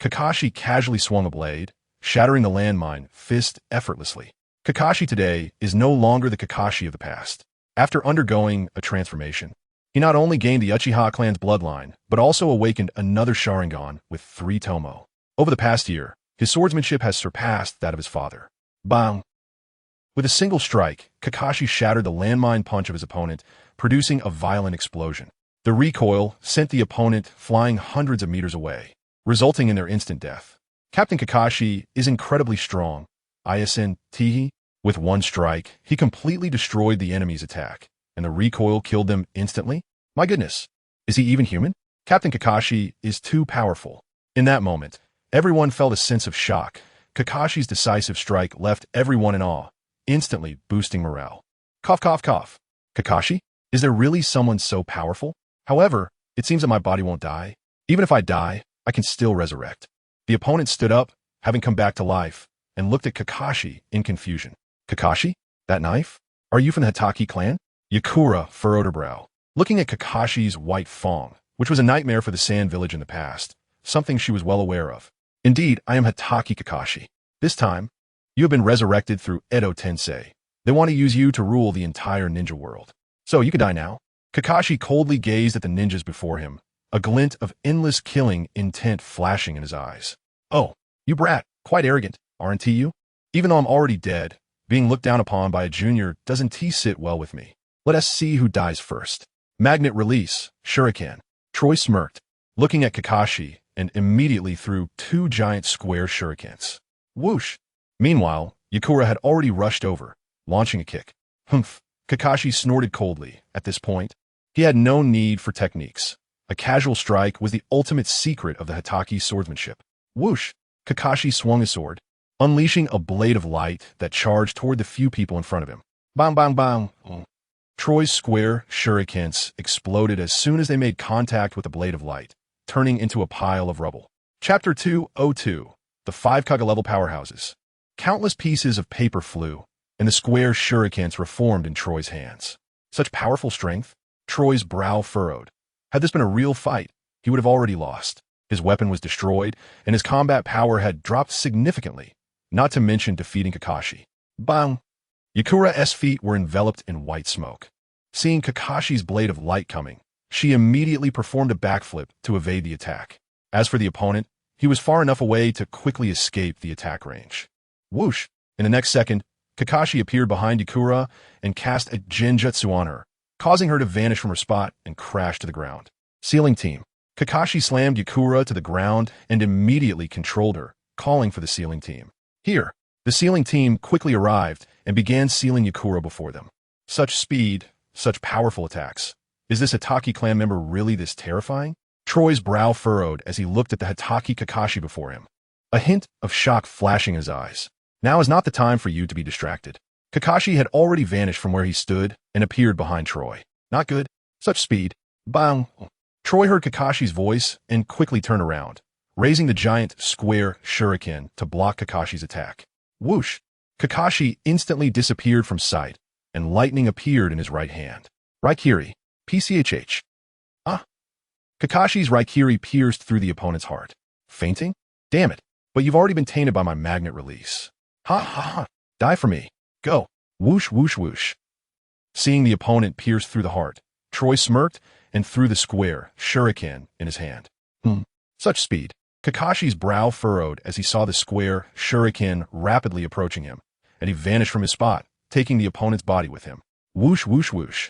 Kakashi casually swung a blade, shattering the landmine fist effortlessly. Kakashi today is no longer the Kakashi of the past. After undergoing a transformation, he not only gained the Uchiha clan's bloodline, but also awakened another Sharingan with 3 Tomo. Over the past year, his swordsmanship has surpassed that of his father. Bang! With a single strike, Kakashi shattered the landmine punch of his opponent, producing a violent explosion. The recoil sent the opponent flying hundreds of meters away, resulting in their instant death. Captain Kakashi is incredibly strong. ISNT, with one strike, he completely destroyed the enemy's attack, and the recoil killed them instantly? My goodness, is he even human? Captain Kakashi is too powerful. In that moment, everyone felt a sense of shock. Kakashi's decisive strike left everyone in awe. instantly boosting morale. Cough, cough, cough. Kakashi? Is there really someone so powerful? However, it seems that my body won't die. Even if I die, I can still resurrect. The opponent stood up, having come back to life, and looked at Kakashi in confusion. Kakashi? That knife? Are you from the Hatake clan? Yakura furrowed her brow. Looking at Kakashi's white fong, which was a nightmare for the Sand Village in the past, something she was well aware of. Indeed, I am Hatake Kakashi. This time, you have been resurrected through Edo Tensei. They want to use you to rule the entire ninja world. So you could die now. Kakashi coldly gazed at the ninjas before him, a glint of endless killing intent flashing in his eyes. Oh, you brat, quite arrogant, aren't you? Even though I'm already dead, being looked down upon by a junior doesn't sit well with me. Let us see who dies first. Magnet release, shuriken. Troy smirked, looking at Kakashi, and immediately threw 2 giant square shurikens. Whoosh! Meanwhile, Yakura had already rushed over, launching a kick. Humph! Kakashi snorted coldly. At this point, he had no need for techniques. A casual strike was the ultimate secret of the Hatake swordsmanship. Whoosh! Kakashi swung his sword, unleashing a blade of light that charged toward the few people in front of him. Bang, bang, bang! Troy's square shurikens exploded as soon as they made contact with the blade of light, turning into a pile of rubble. Chapter 202. The 5 Kaga-level powerhouses. Countless pieces of paper flew, and the square shurikens reformed in Troy's hands. Such powerful strength, Troy's brow furrowed. Had this been a real fight, he would have already lost. His weapon was destroyed, and his combat power had dropped significantly, not to mention defeating Kakashi. Bang! Yakura's feet were enveloped in white smoke. Seeing Kakashi's blade of light coming, she immediately performed a backflip to evade the attack. As for the opponent, he was far enough away to quickly escape the attack range. Whoosh! In the next second, Kakashi appeared behind Yakura and cast a genjutsu on her, causing her to vanish from her spot and crash to the ground. Sealing team. Kakashi slammed Yakura to the ground and immediately controlled her, calling for the sealing team. Here, the sealing team quickly arrived and began sealing Yakura before them. Such speed, such powerful attacks. Is this Hatake clan member really this terrifying? Troy's brow furrowed as he looked at the Hatake Kakashi before him, a hint of shock flashing in his eyes. Now is not the time for you to be distracted. Kakashi had already vanished from where he stood and appeared behind Troy. Not good. Such speed. Bang! Troy heard Kakashi's voice and quickly turned around, raising the giant square shuriken to block Kakashi's attack. Whoosh! Kakashi instantly disappeared from sight, and lightning appeared in his right hand. Raikiri. PCHH. Ah! Kakashi's Raikiri pierced through the opponent's heart. Fainting? Damn it, but you've already been tainted by my magnet release. Ha ha ha! Die for me. Go. Whoosh whoosh whoosh. Seeing the opponent pierce through the heart, Troy smirked and threw the square shuriken in his hand. Such speed. Kakashi's brow furrowed as he saw the square shuriken rapidly approaching him, and he vanished from his spot, taking the opponent's body with him. Whoosh whoosh whoosh.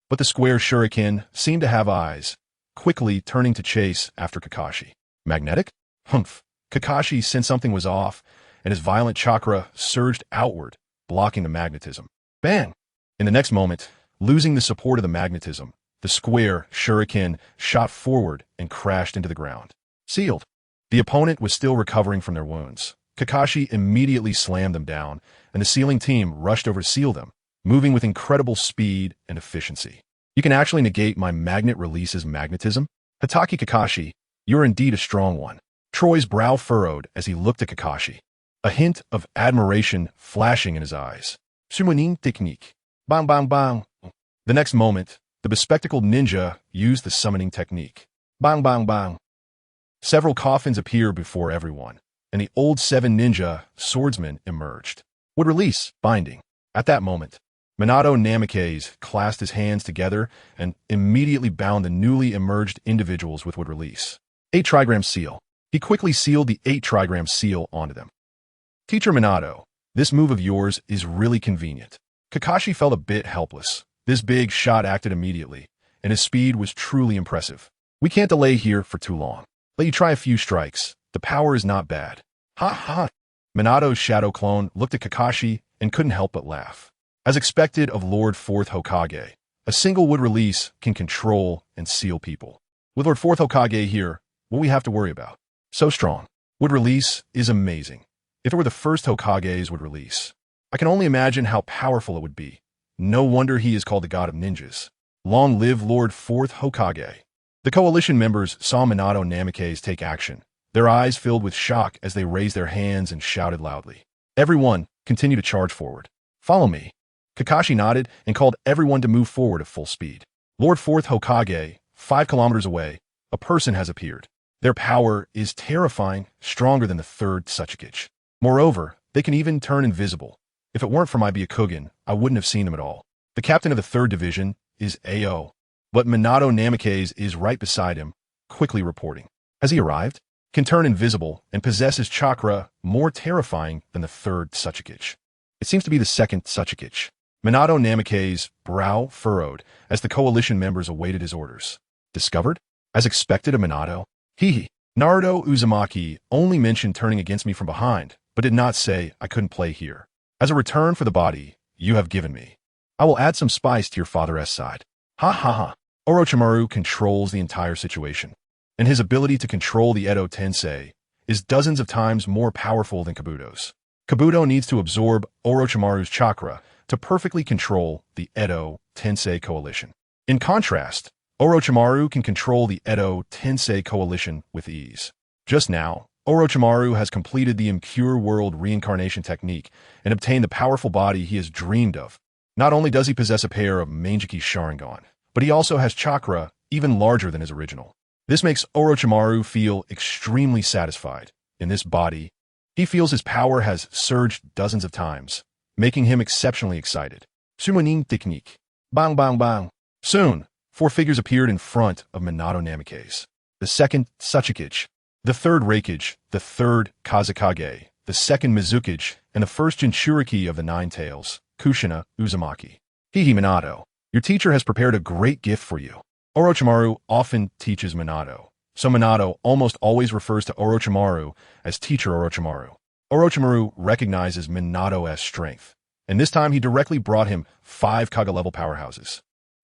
But the square shuriken seemed to have eyes, quickly turning to chase after Kakashi. Magnetic? Humph. Kakashi sensed something was off, and his violent chakra surged outward, blocking the magnetism. Bang! In the next moment, losing the support of the magnetism, the square shuriken shot forward and crashed into the ground. Sealed. The opponent was still recovering from their wounds. Kakashi immediately slammed them down, and the sealing team rushed over to seal them, moving with incredible speed and efficiency. You can actually negate my magnet release's magnetism? Hatake Kakashi, you're indeed a strong one. Troy's brow furrowed as he looked at Kakashi, a hint of admiration flashing in his eyes. Summoning technique. Bang bang bang. The next moment, the bespectacled ninja used the summoning technique. Bang bang bang. Several coffins appeared before everyone, and the old 7 ninja swordsmen emerged. Would release, binding. At that moment, Minato Namikaze clasped his hands together and immediately bound the newly emerged individuals with wood release. 8 trigram seal. He quickly sealed the 8 trigram seal onto them. Teacher Minato, this move of yours is really convenient. Kakashi felt a bit helpless. This big shot acted immediately, and his speed was truly impressive. We can't delay here for too long. Let you try a few strikes. The power is not bad. Ha ha! Minato's shadow clone looked at Kakashi and couldn't help but laugh. As expected of Lord 4th Hokage, a single wood release can control and seal people. With Lord 4th Hokage here, what we have to worry about? So strong. Wood release is amazing. If it were the first Hokage's wood release, I can only imagine how powerful it would be. No wonder he is called the god of ninjas. Long live Lord 4th Hokage. The coalition members saw Minato Namikaze take action. Their eyes filled with shock as they raised their hands and shouted loudly. Everyone, continue to charge forward. Follow me. Kakashi nodded and called everyone to move forward at full speed. Lord 4th Hokage, 5 kilometers away, a person has appeared. Their power is terrifying, stronger than the 3rd Tsuchikage. Moreover, they can even turn invisible. If it weren't for my Byakugan, I wouldn't have seen them at all. The captain of the 3rd Division is AO, but Minato Namikaze is right beside him, quickly reporting. Has he arrived? Can turn invisible and possesses chakra more terrifying than the 3rd Tsuchikage. It seems to be the 2nd Tsuchikage. Minato Namikaze's brow furrowed as the coalition members awaited his orders. Discovered? As expected of Minato? Naruto Uzumaki only mentioned turning against me from behind, but did not say I couldn't play here. As a return for the body you have given me, I will add some spice to your father's side. Ha ha ha. Orochimaru controls the entire situation, and his ability to control the Edo Tensei is dozens of times more powerful than Kabuto's. Kabuto needs to absorb Orochimaru's chakra to perfectly control the Edo Tensei coalition. In contrast, Orochimaru can control the Edo Tensei coalition with ease. Just now, Orochimaru has completed the impure world reincarnation technique and obtained the powerful body he has dreamed of. Not only does he possess a pair of Mangekyou Sharingan, but he also has chakra even larger than his original. This makes Orochimaru feel extremely satisfied. In this body, he feels his power has surged dozens of times, making him exceptionally excited. Summoning technique. Bang bang bang. Soon, 4 figures appeared in front of Minato Namikaze. The 2nd Tsuchikage, the 3rd Raikage, the 3rd Kazekage, the 2nd Mizukage, and the 1st Jinchuriki of the 9 Tails, Kushina Uzumaki. Minato, your teacher has prepared a great gift for you. Orochimaru often teaches Minato, so Minato almost always refers to Orochimaru as Teacher Orochimaru. Orochimaru recognizes Minato as strength, and this time he directly brought him 5 Kage-level powerhouses.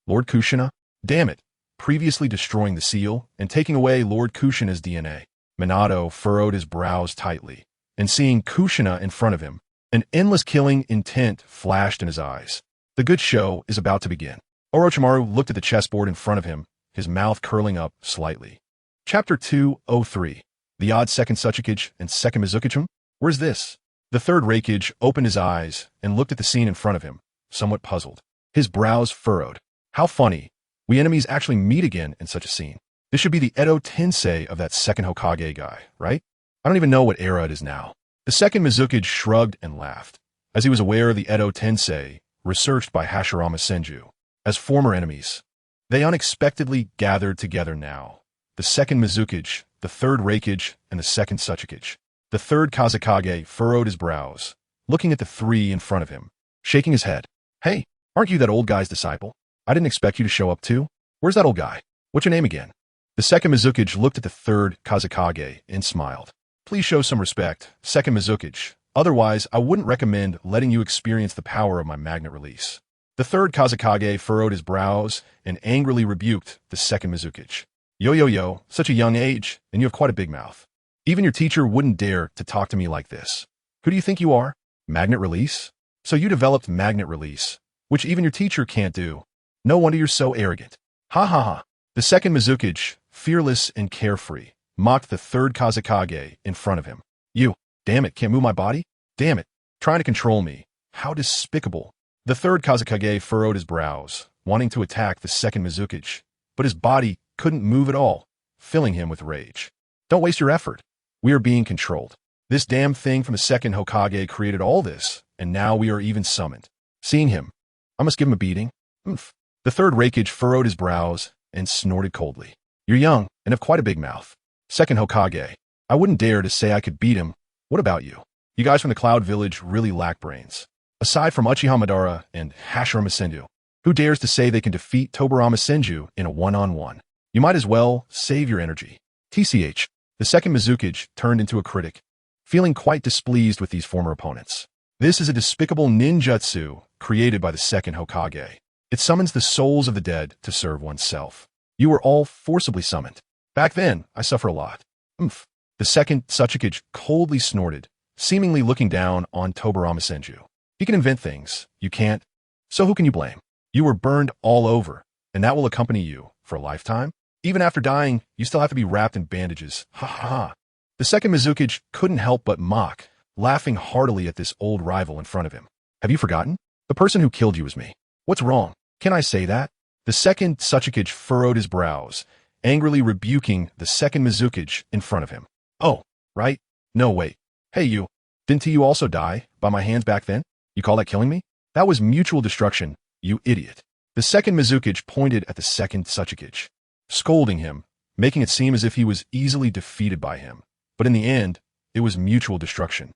Lord Kushina? Damn it, previously destroying the seal and taking away Lord Kushina's DNA. Minato furrowed his brows tightly, and seeing Kushina in front of him, an endless killing intent flashed in his eyes. The good show is about to begin. Orochimaru looked at the chessboard in front of him, his mouth curling up slightly. Chapter 203. The odd 2nd Tsuchikage and 2nd Mizukage? Where's this? The 3rd Raikage opened his eyes and looked at the scene in front of him, somewhat puzzled. His brows furrowed. How funny. We enemies actually meet again in such a scene. This should be the Edo Tensei of that 2nd Hokage guy, right? I don't even know what era it is now. The 2nd Mizukage shrugged and laughed, as he was aware of the Edo Tensei, researched by Hashirama Senju, as former enemies. They unexpectedly gathered together now. The 2nd Mizukage, the 3rd Raikage, and the 2nd Tsuchikage. The 3rd Kazekage furrowed his brows, looking at the 3 in front of him, shaking his head. Hey, aren't you that old guy's disciple? I didn't expect you to show up too. Where's that old guy? What's your name again? The 2nd Mizukage looked at the 3rd Kazekage and smiled. Please show some respect, 2nd Mizukage. Otherwise, I wouldn't recommend letting you experience the power of my magnet release. The 3rd Kazekage furrowed his brows and angrily rebuked the 2nd Mizukage. Yo, such a young age, and you have quite a big mouth. Even your teacher wouldn't dare to talk to me like this. Who do you think you are? Magnet release? So you developed magnet release, which even your teacher can't do. No wonder you're so arrogant. Ha ha ha. The 2nd Mizukage, fearless and carefree, mocked the 3rd Kazekage in front of him. You, damn it, can't move my body? Damn it, trying to control me. How despicable. The 3rd Kazekage furrowed his brows, wanting to attack the 2nd Mizukage, but his body couldn't move at all, filling him with rage. Don't waste your effort. We are being controlled. This damn thing from the 2nd Hokage created all this, and now we are even summoned. Seeing him, I must give him a beating. Oomph. The 3rd Raikage furrowed his brows and snorted coldly. You're young and have quite a big mouth. 2nd Hokage, I wouldn't dare to say I could beat him. What about you? You guys from the Cloud Village really lack brains. Aside from Uchiha Madara and Hashirama Senju, who dares to say they can defeat Tobirama Senju in a one-on-one? You might as well save your energy. TCH, the 2nd Mizukage turned into a critic, feeling quite displeased with these former opponents. This is a despicable ninjutsu created by the 2nd Hokage. It summons the souls of the dead to serve oneself. You were all forcibly summoned. Back then, I suffer a lot. Oomph. The 2nd Tsuchikage coldly snorted, seemingly looking down on Tobirama Senju. He can invent things. You can't. So who can you blame? You were burned all over, and that will accompany you for a lifetime? Even after dying, you still have to be wrapped in bandages. Ha ha ha. The second Mizukage couldn't help but mock, laughing heartily at this old rival in front of him. Have you forgotten? The person who killed you was me. What's wrong? Can I say that? The second Tsuchikage furrowed his brows, angrily rebuking the second Mizukage in front of him. Oh, right? No, wait. Hey, you. Didn't you also die by my hands back then? You call that killing me? That was mutual destruction, you idiot. The second Mizukage pointed at the second Tsuchikage, scolding him, making it seem as if he was easily defeated by him. But in the end, it was mutual destruction.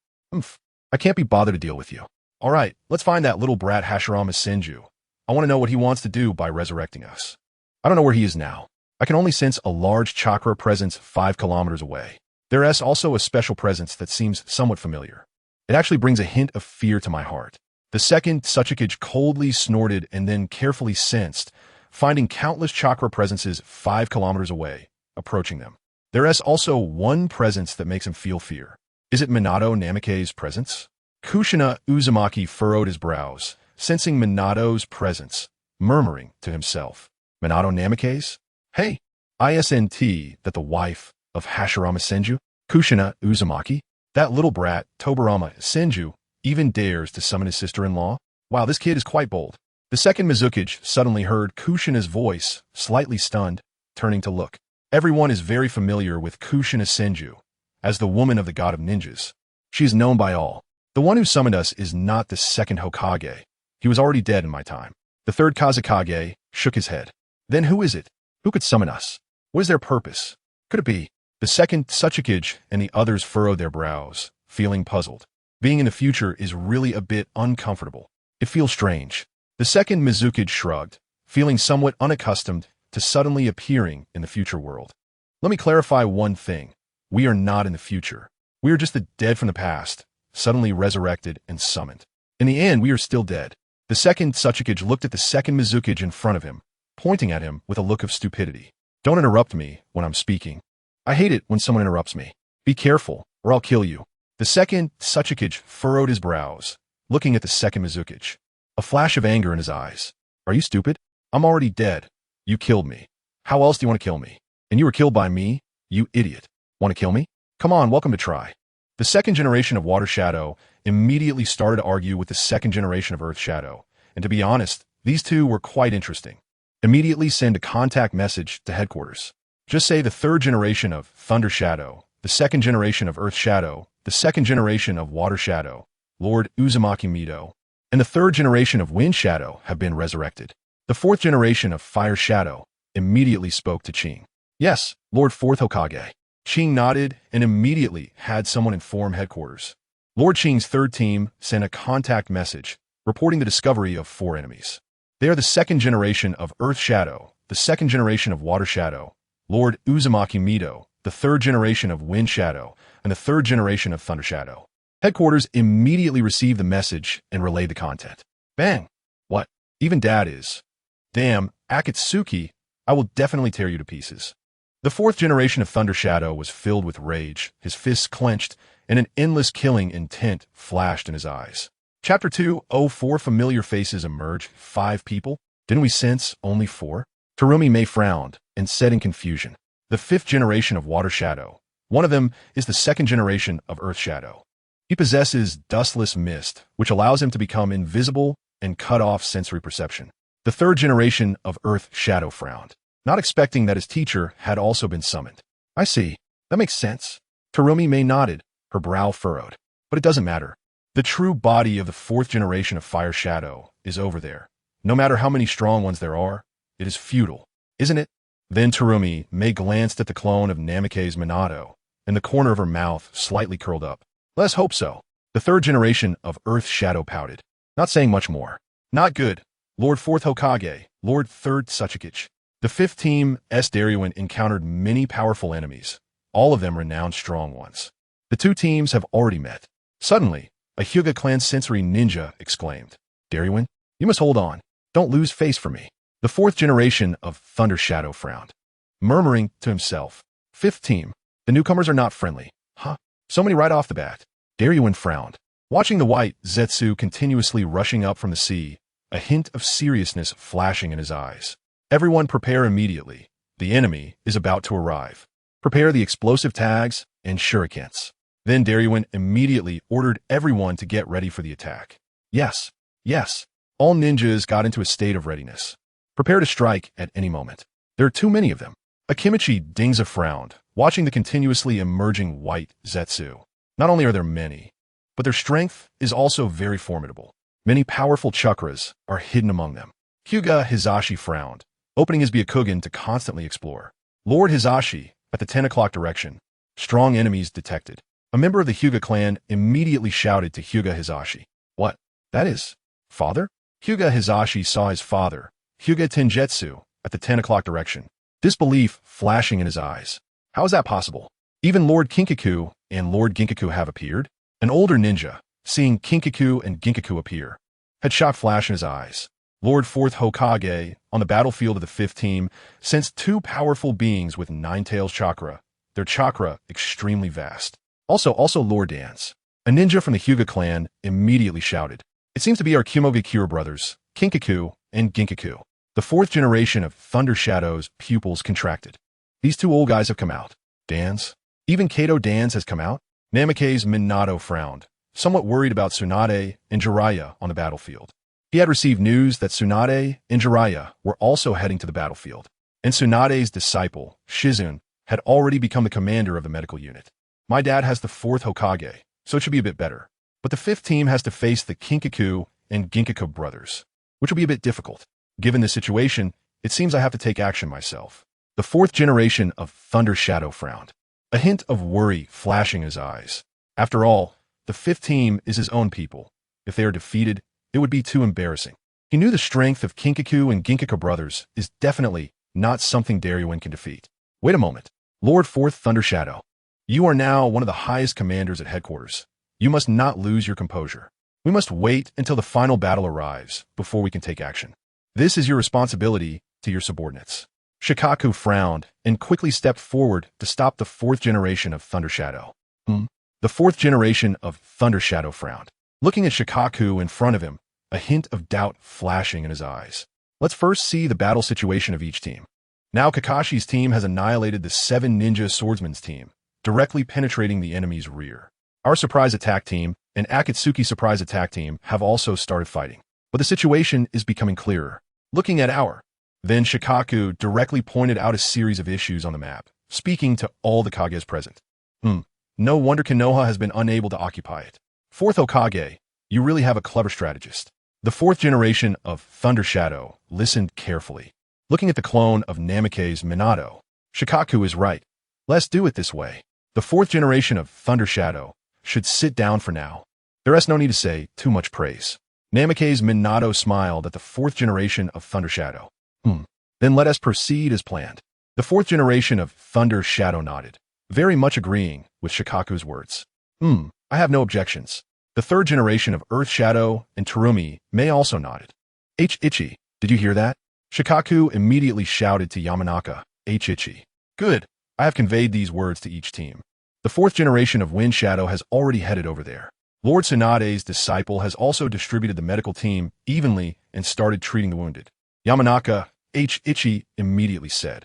I can't be bothered to deal with you. All right, let's find that little brat Hashirama Senju. I want to know what he wants to do by resurrecting us. I don't know where he is now. I can only sense a large chakra presence 5 kilometers away. There is also a special presence that seems somewhat familiar. It actually brings a hint of fear to my heart. The second Tsuchikage coldly snorted and then carefully sensed, finding countless chakra presences 5 kilometers away, approaching them. There is also one presence that makes him feel fear. Is it Minato Namikaze's presence? Kushina Uzumaki furrowed his brows, sensing Minato's presence, murmuring to himself. Minato Namikaze? Hey, isn't that the wife of Hashirama Senju? Kushina Uzumaki? That little brat, Tobarama Senju, even dares to summon his sister-in-law? Wow, this kid is quite bold. The second Mizukage suddenly heard Kushina's voice, slightly stunned, turning to look. Everyone is very familiar with Kushina Senju as the woman of the god of ninjas. She is known by all. The one who summoned us is not the second Hokage. He was already dead in my time. The third Kazekage shook his head. Then who is it? Who could summon us? What is their purpose? Could it be? The second Tsuchikage and the others furrowed their brows, feeling puzzled. Being in the future is really a bit uncomfortable. It feels strange. The second Mizukage shrugged, feeling somewhat unaccustomed to suddenly appearing in the future world. Let me clarify one thing. We are not in the future. We are just the dead from the past, suddenly resurrected and summoned. In the end, we are still dead. The second Tsuchikage looked at the second Mizukage in front of him, pointing at him with a look of stupidity. Don't interrupt me when I'm speaking. I hate it when someone interrupts me. Be careful, or I'll kill you. The second Tsuchikage furrowed his brows, looking at the second Mizukage. A flash of anger in his eyes. Are you stupid? I'm already dead. You killed me. How else do you want to kill me? And you were killed by me, you idiot. Want to kill me? Come on, welcome to try. The second generation of Water Shadow immediately started to argue with the second generation of Earth Shadow. And to be honest, these two were quite interesting. Immediately send a contact message to headquarters. Just say the third generation of Thunder Shadow, the second generation of Earth Shadow, the second generation of Water Shadow, Lord Uzumaki Mido, and the third generation of Wind Shadow have been resurrected. The fourth generation of Fire Shadow immediately spoke to Ching. Yes, Lord Fourth Hokage. Ching nodded and immediately had someone inform headquarters. Lord Ching's third team sent a contact message, reporting the discovery of 4 enemies. They are the second generation of Earth Shadow, the second generation of Water Shadow, Lord Uzumaki Mido, the third generation of Wind Shadow, and the third generation of Thunder Shadow. Headquarters immediately received the message and relayed the content. Bang! What? Even Dad is. Damn, Akatsuki, I will definitely tear you to pieces. The fourth generation of Thunder Shadow was filled with rage, his fists clenched, and an endless killing intent flashed in his eyes. Chapter 2:04 Familiar faces emerge. 5 people? Didn't we sense only 4? Terumi May frowned and said in confusion. The 5th generation of Water Shadow. One of them is the 2nd generation of Earth Shadow. He possesses dustless mist, which allows him to become invisible and cut off sensory perception. The 3rd generation of Earth Shadow frowned, not expecting that his teacher had also been summoned. I see. That makes sense. Terumi May nodded, her brow furrowed. But it doesn't matter. The true body of the 4th generation of Fire Shadow is over there. No matter how many strong ones there are, it is futile, isn't it? Then Terumi May glanced at the clone of Namikaze Minato, and the corner of her mouth slightly curled up. Let's hope so. The 3rd generation of Earth Shadow pouted, not saying much more. Not good. Lord 4th Hokage, Lord 3rd Tsuchikage. The 5th team, Darwin, encountered many powerful enemies, all of them renowned strong ones. The 2 teams have already met. Suddenly, a Hyuga clan sensory ninja exclaimed, Darwin, you must hold on. Don't lose face for me. The 4th generation of Thunder Shadow frowned, murmuring to himself, 5th team, the newcomers are not friendly. Huh? So many right off the bat. Darwin frowned. Watching the white Zetsu continuously rushing up from the sea, a hint of seriousness flashing in his eyes. Everyone prepare immediately. The enemy is about to arrive. Prepare the explosive tags and shurikens. Then Daryuin immediately ordered everyone to get ready for the attack. Yes, yes. All ninjas got into a state of readiness. Prepare to strike at any moment. There are too many of them. Akimichi dings a frown, watching the continuously emerging white Zetsu. Not only are there many, but their strength is also very formidable. Many powerful chakras are hidden among them. Hyuga Hizashi frowned, opening his Byakugan to constantly explore. Lord Hizashi, at the 10 o'clock direction. Strong enemies detected. A member of the Hyuga clan immediately shouted to Hyuga Hizashi. What? That is... father? Hyuga Hizashi saw his father, Hyuga Tenjetsu, at the 10 o'clock direction. Disbelief flashing in his eyes. How is that possible? Even Lord Kinkaku and Lord Ginkaku have appeared? An older ninja, seeing Kinkaku and Ginkaku appear, had shock flash in his eyes. Lord 4th Hokage, on the battlefield of the 5th team, sensed two powerful beings with Nine-Tails chakra, their chakra extremely vast. Also Lord Dance, a ninja from the Hyuga clan, immediately shouted. It seems to be our Kumogakure brothers, Kinkaku and Ginkaku. The 4th generation of Thunder Shadow's pupils contracted. These two old guys have come out. Dance? Even Kato Dance has come out? Namikaze Minato frowned, somewhat worried about Tsunade and Jiraiya on the battlefield. He had received news that Tsunade and Jiraiya were also heading to the battlefield, and Tsunade's disciple, Shizune, had already become the commander of the medical unit. My dad has the 4th Hokage, so it should be a bit better. But the 5th team has to face the Kinkaku and Ginkaku brothers, which will be a bit difficult. Given the situation, it seems I have to take action myself. The 4th generation of Thunder Shadow frowned, a hint of worry flashing in his eyes. After all, the 5th team is his own people. If they are defeated, it would be too embarrassing. He knew the strength of Kinkaku and Ginkaku brothers is definitely not something Daryuin can defeat. Wait a moment. Lord 4th Thunder Shadow, you are now one of the highest commanders at headquarters. You must not lose your composure. We must wait until the final battle arrives before we can take action. This is your responsibility to your subordinates. Shikaku frowned and quickly stepped forward to stop the 4th generation of Thunder Shadow. The 4th generation of Thunder Shadow frowned, looking at Shikaku in front of him, a hint of doubt flashing in his eyes. Let's first see the battle situation of each team. Now Kakashi's team has annihilated the 7 ninja swordsmen's team, directly penetrating the enemy's rear. Our surprise attack team and Akatsuki's surprise attack team have also started fighting, but the situation is becoming clearer. Looking at Then Shikaku directly pointed out a series of issues on the map, speaking to all the Kages present. No wonder Konoha has been unable to occupy it. 4th Hokage, you really have a clever strategist. The 4th generation of Thunder Shadow listened carefully. Looking at the clone of Namikaze Minato, Shikaku is right. Let's do it this way. The 4th generation of Thunder Shadow should sit down for now. There is no need to say too much praise. Namikaze Minato smiled at the 4th generation of Thunder Shadow. Then let us proceed as planned. The 4th generation of Thunder Shadow nodded, very much agreeing with Shikaku's words. I have no objections. The 3rd generation of Earth Shadow and Terumi may also nodded. Ichi, did you hear that? Shikaku immediately shouted to Yamanaka, Ichi. Good, I have conveyed these words to each team. The 4th generation of Wind Shadow has already headed over there. Lord Tsunade's disciple has also distributed the medical team evenly and started treating the wounded. Yamanaka, Ichi immediately said.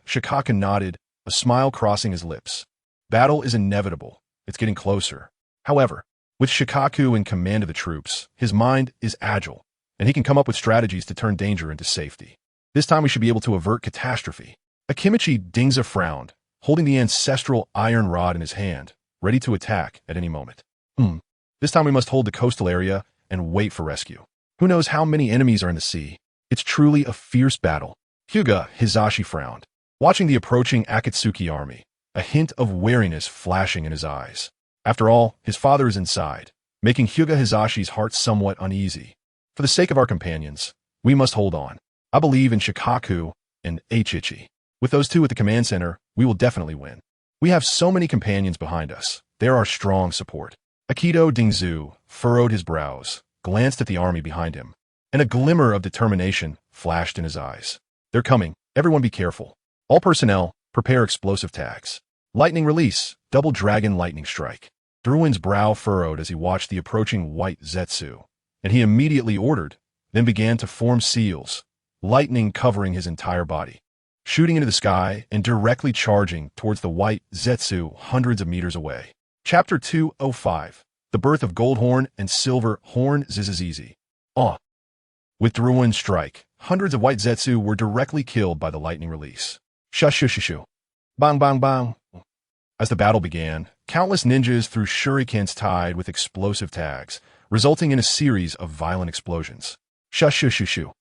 Shikaku nodded, a smile crossing his lips. Battle is inevitable. It's getting closer. However, with Shikaku in command of the troops, his mind is agile, and he can come up with strategies to turn danger into safety. This time we should be able to avert catastrophe. Akimichi Dingza frowned, holding the ancestral iron rod in his hand, ready to attack at any moment. This time we must hold the coastal area and wait for rescue. Who knows how many enemies are in the sea? It's truly a fierce battle. Hyuga Hizashi frowned, watching the approaching Akatsuki army, a hint of wariness flashing in his eyes. After all, his father is inside, making Hyuga Hizashi's heart somewhat uneasy. For the sake of our companions, we must hold on. I believe in Shikaku and Ichi. With those two at the command center, we will definitely win. We have so many companions behind us. They're our strong support. Akito Dingzu furrowed his brows, glanced at the army behind him, and a glimmer of determination flashed in his eyes. They're coming. Everyone be careful. All personnel, prepare explosive tags. Lightning release, double dragon lightning strike. Druin's brow furrowed as he watched the approaching white Zetsu, and he immediately ordered, then began to form seals, lightning covering his entire body, shooting into the sky and directly charging towards the white Zetsu hundreds of meters away. Chapter 205. The Birth of Goldhorn and Silverhorn Zizizizi. With Druin's strike, hundreds of white Zetsu were directly killed by the lightning release. Shushushishu. Bang bang bang. As the battle began, countless ninjas threw shurikens tied with explosive tags, resulting in a series of violent explosions. Shushushishu.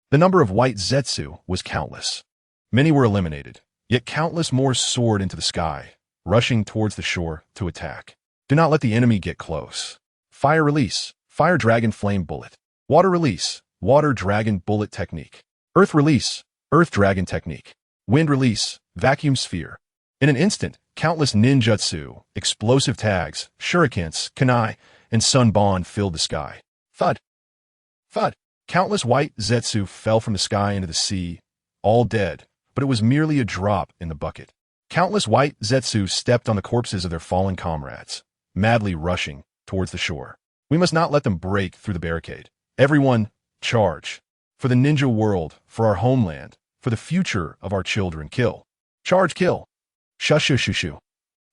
The number of white Zetsu was countless. Many were eliminated, yet countless more soared into the sky, rushing towards the shore to attack. Do not let the enemy get close. Fire release, Fire Dragon Flame Bullet. Water release, Water Dragon Bullet Technique. Earth release, Earth Dragon Technique. Wind release, Vacuum Sphere. In an instant, countless ninjutsu, explosive tags, shurikens, kunai, and sunbon filled the sky. Thud. Thud. Countless white Zetsu fell from the sky into the sea, all dead, but it was merely a drop in the bucket. Countless white Zetsu stepped on the corpses of their fallen comrades, madly rushing towards the shore. We must not let them break through the barricade. Everyone, charge. For the ninja world, for our homeland, for the future of our children, kill. Charge, kill. Shushushishu.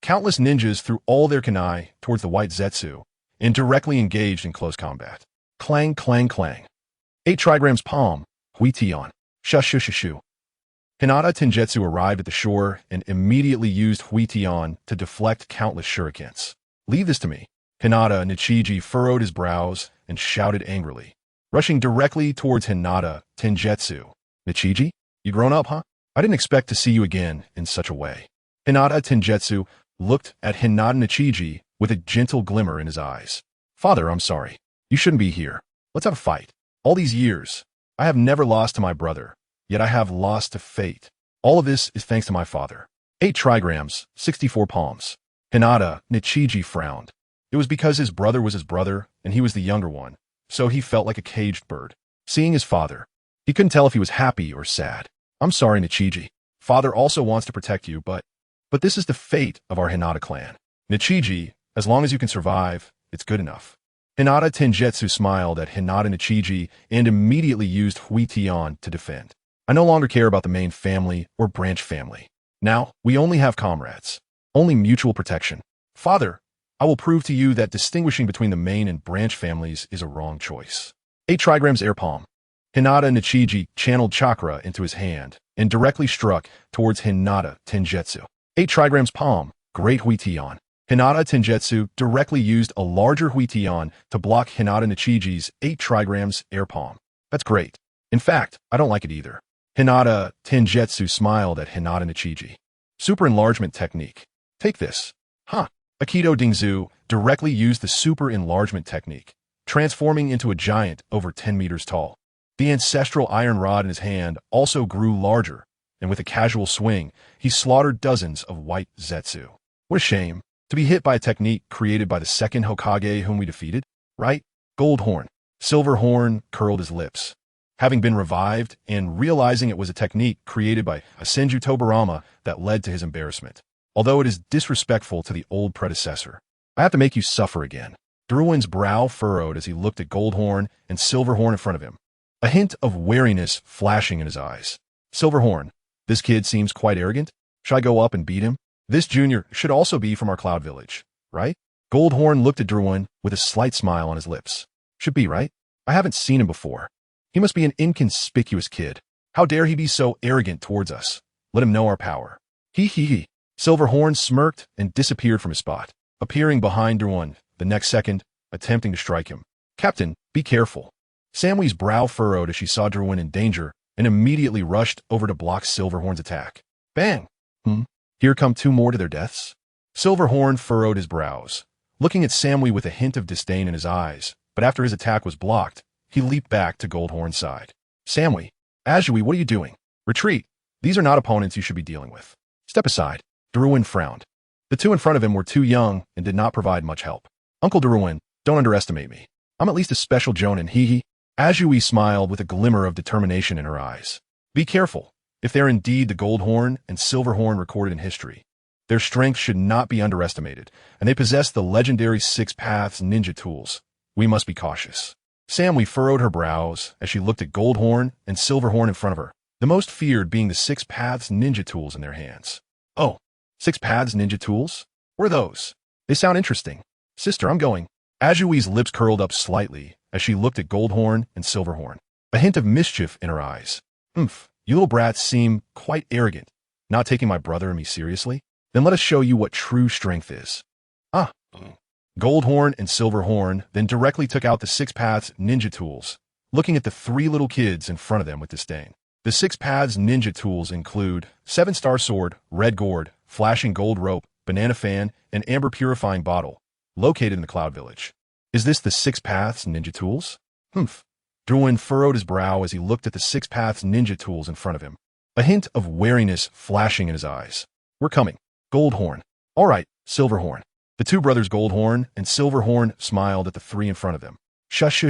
Countless ninjas threw all their kunai towards the white Zetsu and directly engaged in close combat. Clang, clang, clang. 8 trigrams palm, Huition. Shushushishu. Hinata Tenjutsu arrived at the shore and immediately used Huition to deflect countless shurikens. Leave this to me. Hinata Nichiji furrowed his brows and shouted angrily, rushing directly towards Hinata Tenjutsu. Nichiji? You grown up, huh? I didn't expect to see you again in such a way. Hinata Tenjutsu looked at Hinata Nichiji with a gentle glimmer in his eyes. Father, I'm sorry. You shouldn't be here. Let's have a fight. All these years, I have never lost to my brother, yet I have lost to fate. All of this is thanks to my father. 8 trigrams, 64 palms. Hinata Nichiji frowned. It was because his brother was his brother and he was the younger one, so he felt like a caged bird. Seeing his father, he couldn't tell if he was happy or sad. I'm sorry, Nichiji. Father also wants to protect you, but this is the fate of our Hinata clan. Nichiji, as long as you can survive, it's good enough. Hinata Tenjutsu smiled at Hinata Nichiji and immediately used Huition to defend. I no longer care about the main family or branch family. Now, we only have comrades. Only mutual protection. Father, I will prove to you that distinguishing between the main and branch families is a wrong choice. 8 trigrams air palm. Hinata Nichiji channeled chakra into his hand and directly struck towards Hinata Tenjutsu. 8 trigrams palm, great Huition. Hinata Tenjutsu directly used a larger Huition to block Hinata Nichiji's 8 trigrams air palm. That's great. In fact, I don't like it either. Hinata Tenjutsu smiled at Hinata Nichiji. Super enlargement technique. Take this. Aikido Dingzu directly used the super enlargement technique, transforming into a giant over 10 meters tall. The ancestral iron rod in his hand also grew larger, and with a casual swing, he slaughtered dozens of white Zetsu. What a shame. To be hit by a technique created by the second Hokage whom we defeated, right? Goldhorn. Silverhorn curled his lips. Having been revived and realizing it was a technique created by a Senju Tobarama that led to his embarrassment. Although it is disrespectful to the old predecessor, I have to make you suffer again. Druin's brow furrowed as he looked at Goldhorn and Silverhorn in front of him, a hint of wariness flashing in his eyes. Silverhorn, this kid seems quite arrogant. Should I go up and beat him? This junior should also be from our Cloud Village, right? Goldhorn looked at Druin with a slight smile on his lips. Should be, right? I haven't seen him before. He must be an inconspicuous kid. How dare he be so arrogant towards us? Let him know our power. He. Silverhorn smirked and disappeared from his spot, appearing behind Druin the next second, attempting to strike him. Captain, be careful. Samwee's brow furrowed as she saw Druin in danger and immediately rushed over to block Silverhorn's attack. Bang! Here come 2 more to their deaths? Silverhorn furrowed his brows, looking at Samwee with a hint of disdain in his eyes, but after his attack was blocked, he leaped back to Goldhorn's side. Samwee, Azui, what are you doing? Retreat. These are not opponents you should be dealing with. Step aside. Druin frowned. The 2 in front of him were too young and did not provide much help. Uncle Druin, don't underestimate me. I'm at least a special Jonin, he. Azui smiled with a glimmer of determination in her eyes. Be careful. If they're indeed the Goldhorn and Silverhorn recorded in history, Their strength should not be underestimated, and they possess the legendary Six Paths ninja tools. We must be cautious. Sammy furrowed her brows as she looked at Goldhorn and Silverhorn in front of her, the most feared being the Six Paths ninja tools in their hands. Oh, Six Paths ninja tools? What are those? They sound interesting. Sister, I'm going. Ajui's lips curled up slightly as she looked at Goldhorn and Silverhorn, a hint of mischief in her eyes. You little brats seem quite arrogant, not taking my brother and me seriously. Then let us show you what true strength is. Goldhorn and Silverhorn then directly took out the Six Paths ninja tools, looking at the three little kids in front of them with disdain. The Six Paths ninja tools include 7-star sword, red gourd, flashing gold rope, banana fan, and amber purifying bottle, located in the Cloud Village. Is this the Six Paths ninja tools? Druin furrowed his brow as he looked at the Six Paths ninja tools in front of him, a hint of wariness flashing in his eyes. We're coming. Goldhorn. All right, Silverhorn. The two brothers Goldhorn and Silverhorn smiled at the three in front of them. Shush.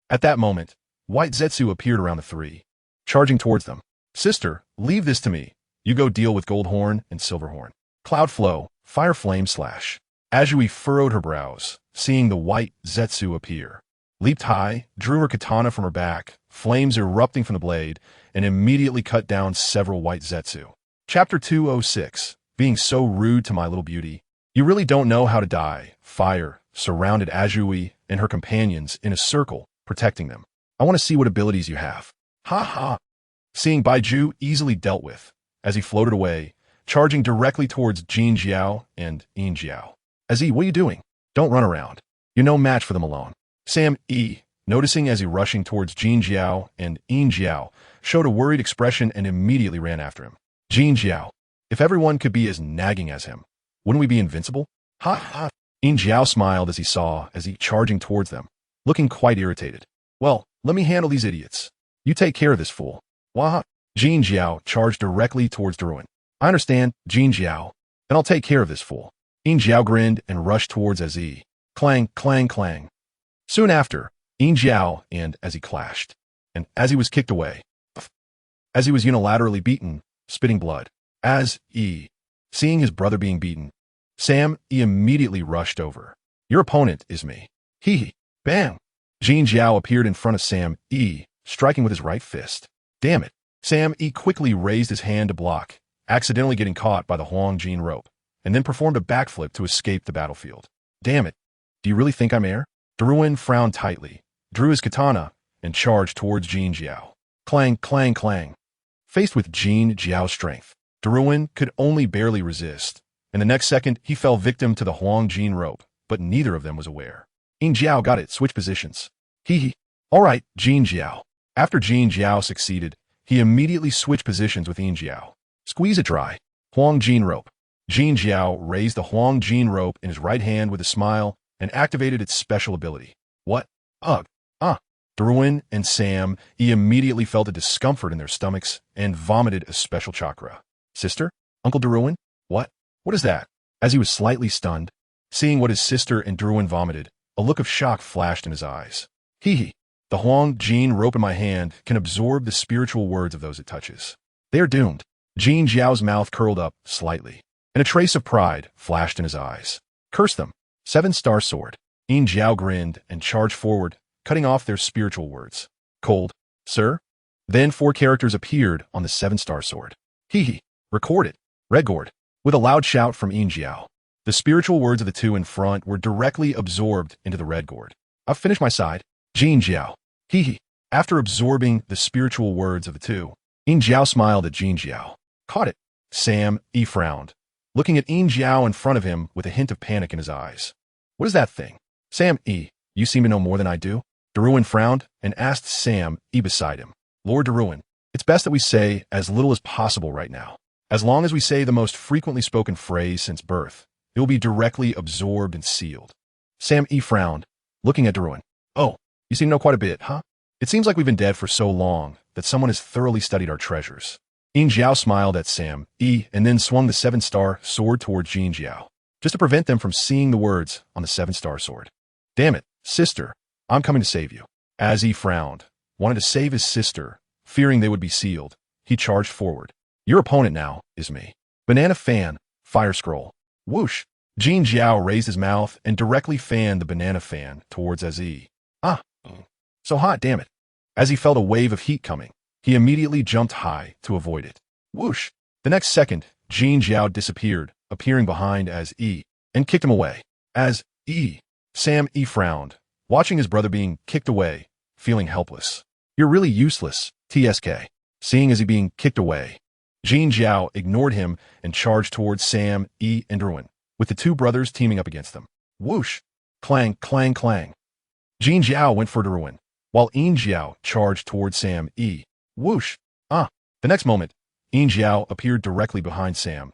At that moment, White Zetsu appeared around the three, charging towards them. Sister, leave this to me. You go deal with Goldhorn and Silverhorn. Cloud Flow, Fire Flame Slash. Ajui furrowed her brows, seeing the White Zetsu appear. Leaped high, drew her katana from her back, flames erupting from the blade, and immediately cut down several White Zetsu. Chapter 206. Being so rude to my little beauty. You really don't know how to die. Fire surrounded Ajui and her companions in a circle, protecting them. I want to see what abilities you have. Ha. Seeing Baiju easily dealt with, as he floated away, charging directly towards Jin Jiao and Yin Jiao. Azzy, what are you doing? Don't run around. You're no match for them alone. Sam E, noticing as he rushing towards Jin Jiao and Yin Jiao, showed a worried expression and immediately ran after him. Jin Jiao. If everyone could be as nagging as him, wouldn't we be invincible? Ha. Yin Jiao smiled as he charging towards them, looking quite irritated. Well, let me handle these idiots. You take care of this fool. Wah. Jin Jiao charged directly towards Druin. I understand, Jin Jiao. Then I'll take care of this fool. Yin Jiao grinned and rushed towards Azzy. Clang, clang, clang. Soon after, Yin Jiao and Azzy clashed, and Azzy was kicked away. Azzy was unilaterally beaten, spitting blood. Seeing his brother being beaten, Sam E immediately rushed over. Your opponent is me. Bam! Jin Jiao appeared in front of Sam E, striking with his right fist. Damn it! Sam E quickly raised his hand to block, accidentally getting caught by the Huang Jin rope, and then performed a backflip to escape the battlefield. Damn it! Do you really think I'm air? Druin frowned tightly, drew his katana, and charged towards Jin Jiao. Clang, clang, clang. Faced with Jin Jiao's strength, Druin could only barely resist, and the next second he fell victim to the Huang Jin rope, but neither of them was aware. Yin Jiao got it, switch positions. All right, Jin Jiao. After Jin Jiao succeeded, he immediately switched positions with Yin Jiao. Squeeze it dry. Huang Jin rope. Jin Jiao raised the Huang Jin rope in his right hand with a smile and activated its special ability. What? Ugh. Druin and Sam E immediately felt a discomfort in their stomachs and vomited a special chakra. Sister? Uncle Druin? What? What is that? As he was slightly stunned, seeing what his sister and Druin vomited, a look of shock flashed in his eyes. The Huang Jin rope in my hand can absorb the spiritual words of those it touches. They are doomed. Jin Jiao's mouth curled up slightly, and a trace of pride flashed in his eyes. Curse them. 7-star sword. Yin Jiao grinned and charged forward, cutting off their spiritual words. Cold, sir? Then 4 characters appeared on the 7-star sword. Record it. Red gourd. With a loud shout from Yin Jiao, the spiritual words of the two in front were directly absorbed into the red gourd. I've finished my side. Jin Jiao. After absorbing the spiritual words of the two, Yin Jiao smiled at Jin Jiao. Caught it. Sam E frowned, looking at Yin Jiao in front of him with a hint of panic in his eyes. What is that thing? Sam E, you seem to know more than I do. Druin frowned and asked Sam E beside him. Lord Druin, it's best that we say as little as possible right now. As long as we say the most frequently spoken phrase since birth, it will be directly absorbed and sealed. Sam E frowned, looking at Druin. Oh, you seem to know quite a bit, huh? It seems like we've been dead for so long that someone has thoroughly studied our treasures. Yin Jiao smiled at Sam E and then swung the 7-star sword towards Jin Jiao, just to prevent them from seeing the words on the 7-star sword. Damn it, sister, I'm coming to save you. As he frowned, wanted to save his sister, fearing they would be sealed, he charged forward. Your opponent now is me. Banana fan, Fire scroll. Whoosh. Jin Jiao raised his mouth and directly fanned the banana fan towards Azi. Ah, so hot, damn it. As he felt a wave of heat coming, he immediately jumped high to avoid it. Whoosh. The next second, Jin Jiao disappeared, appearing behind as E, and kicked him away. As E. Sam E frowned, watching his brother being kicked away, feeling helpless. You're really useless, TSK. Seeing as he being kicked away, Jin Jiao ignored him and charged towards Sam E and Erwin, with the two brothers teaming up against them. Whoosh! Clang, clang, clang. Jin Jiao went for Erwin, while Yin Jiao charged towards Sam E. Whoosh! Ah! The next moment, Yin Jiao appeared directly behind Sam,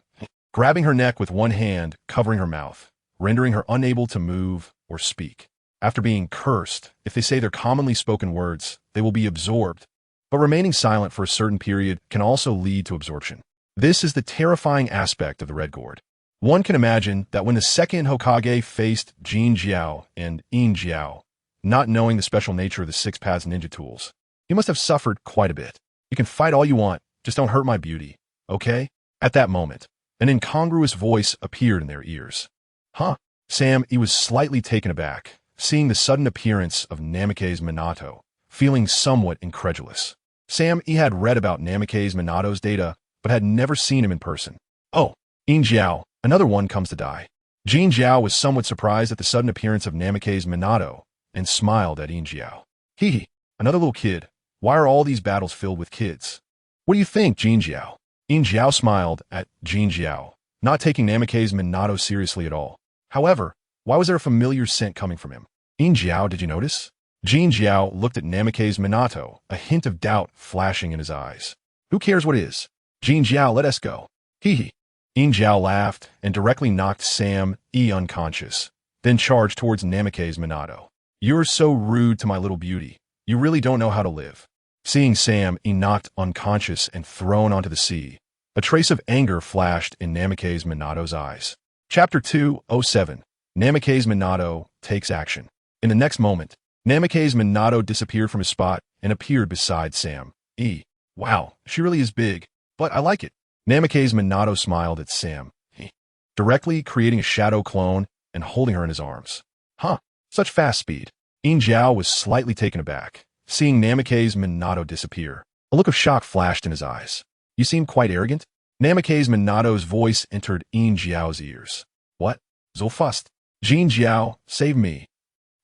grabbing her neck with one hand, covering her mouth, rendering her unable to move or speak. After being cursed, if they say their commonly spoken words, they will be absorbed, but remaining silent for a certain period can also lead to absorption. This is the terrifying aspect of the Red Gourd. One can imagine that when the second Hokage faced Jin Jiao and Yin Jiao, not knowing the special nature of the Six Paths ninja tools, he must have suffered quite a bit. You can fight all you want, just don't hurt my beauty, okay? At that moment, an incongruous voice appeared in their ears. Huh? Sam E was slightly taken aback, seeing the sudden appearance of Namikaze Minato, feeling somewhat incredulous. Sam E had read about Namikaze Minato's data, but had never seen him in person. Oh, Yin Jiao, another one comes to die. Jin Jiao was somewhat surprised at the sudden appearance of Namikaze Minato, and smiled at Yin Jiao. Hee, another little kid. Why are all these battles filled with kids? What do you think, Jin Jiao? Yin Jiao smiled at Jin Jiao, not taking Namikaze Minato seriously at all. However, why was there a familiar scent coming from him? Yin Jiao, did you notice? Jin Jiao looked at Namikaze Minato, a hint of doubt flashing in his eyes. Who cares what is? Jin Jiao, let us go. Hee. Yin Jiao laughed and directly knocked Sam E unconscious, then charged towards Namikaze Minato. You're so rude to my little beauty. You really don't know how to live. Seeing Sam E knocked unconscious and thrown onto the sea, a trace of anger flashed in Namikaze Minato's eyes. Chapter 207. Namikaze Minato takes action. In the next moment, Namikaze Minato disappeared from his spot and appeared beside Sam E. Wow, she really is big, but I like it. Namikaze Minato smiled at Sam E, directly creating a shadow clone and holding her in his arms. Huh, such fast speed. Yin Jiao was slightly taken aback, seeing Namikaze Minato disappear. A look of shock flashed in his eyes. You seem quite arrogant. Namikaze Minato's voice entered Yin Jiao's ears. What? So fast. Jin Jiao, save me.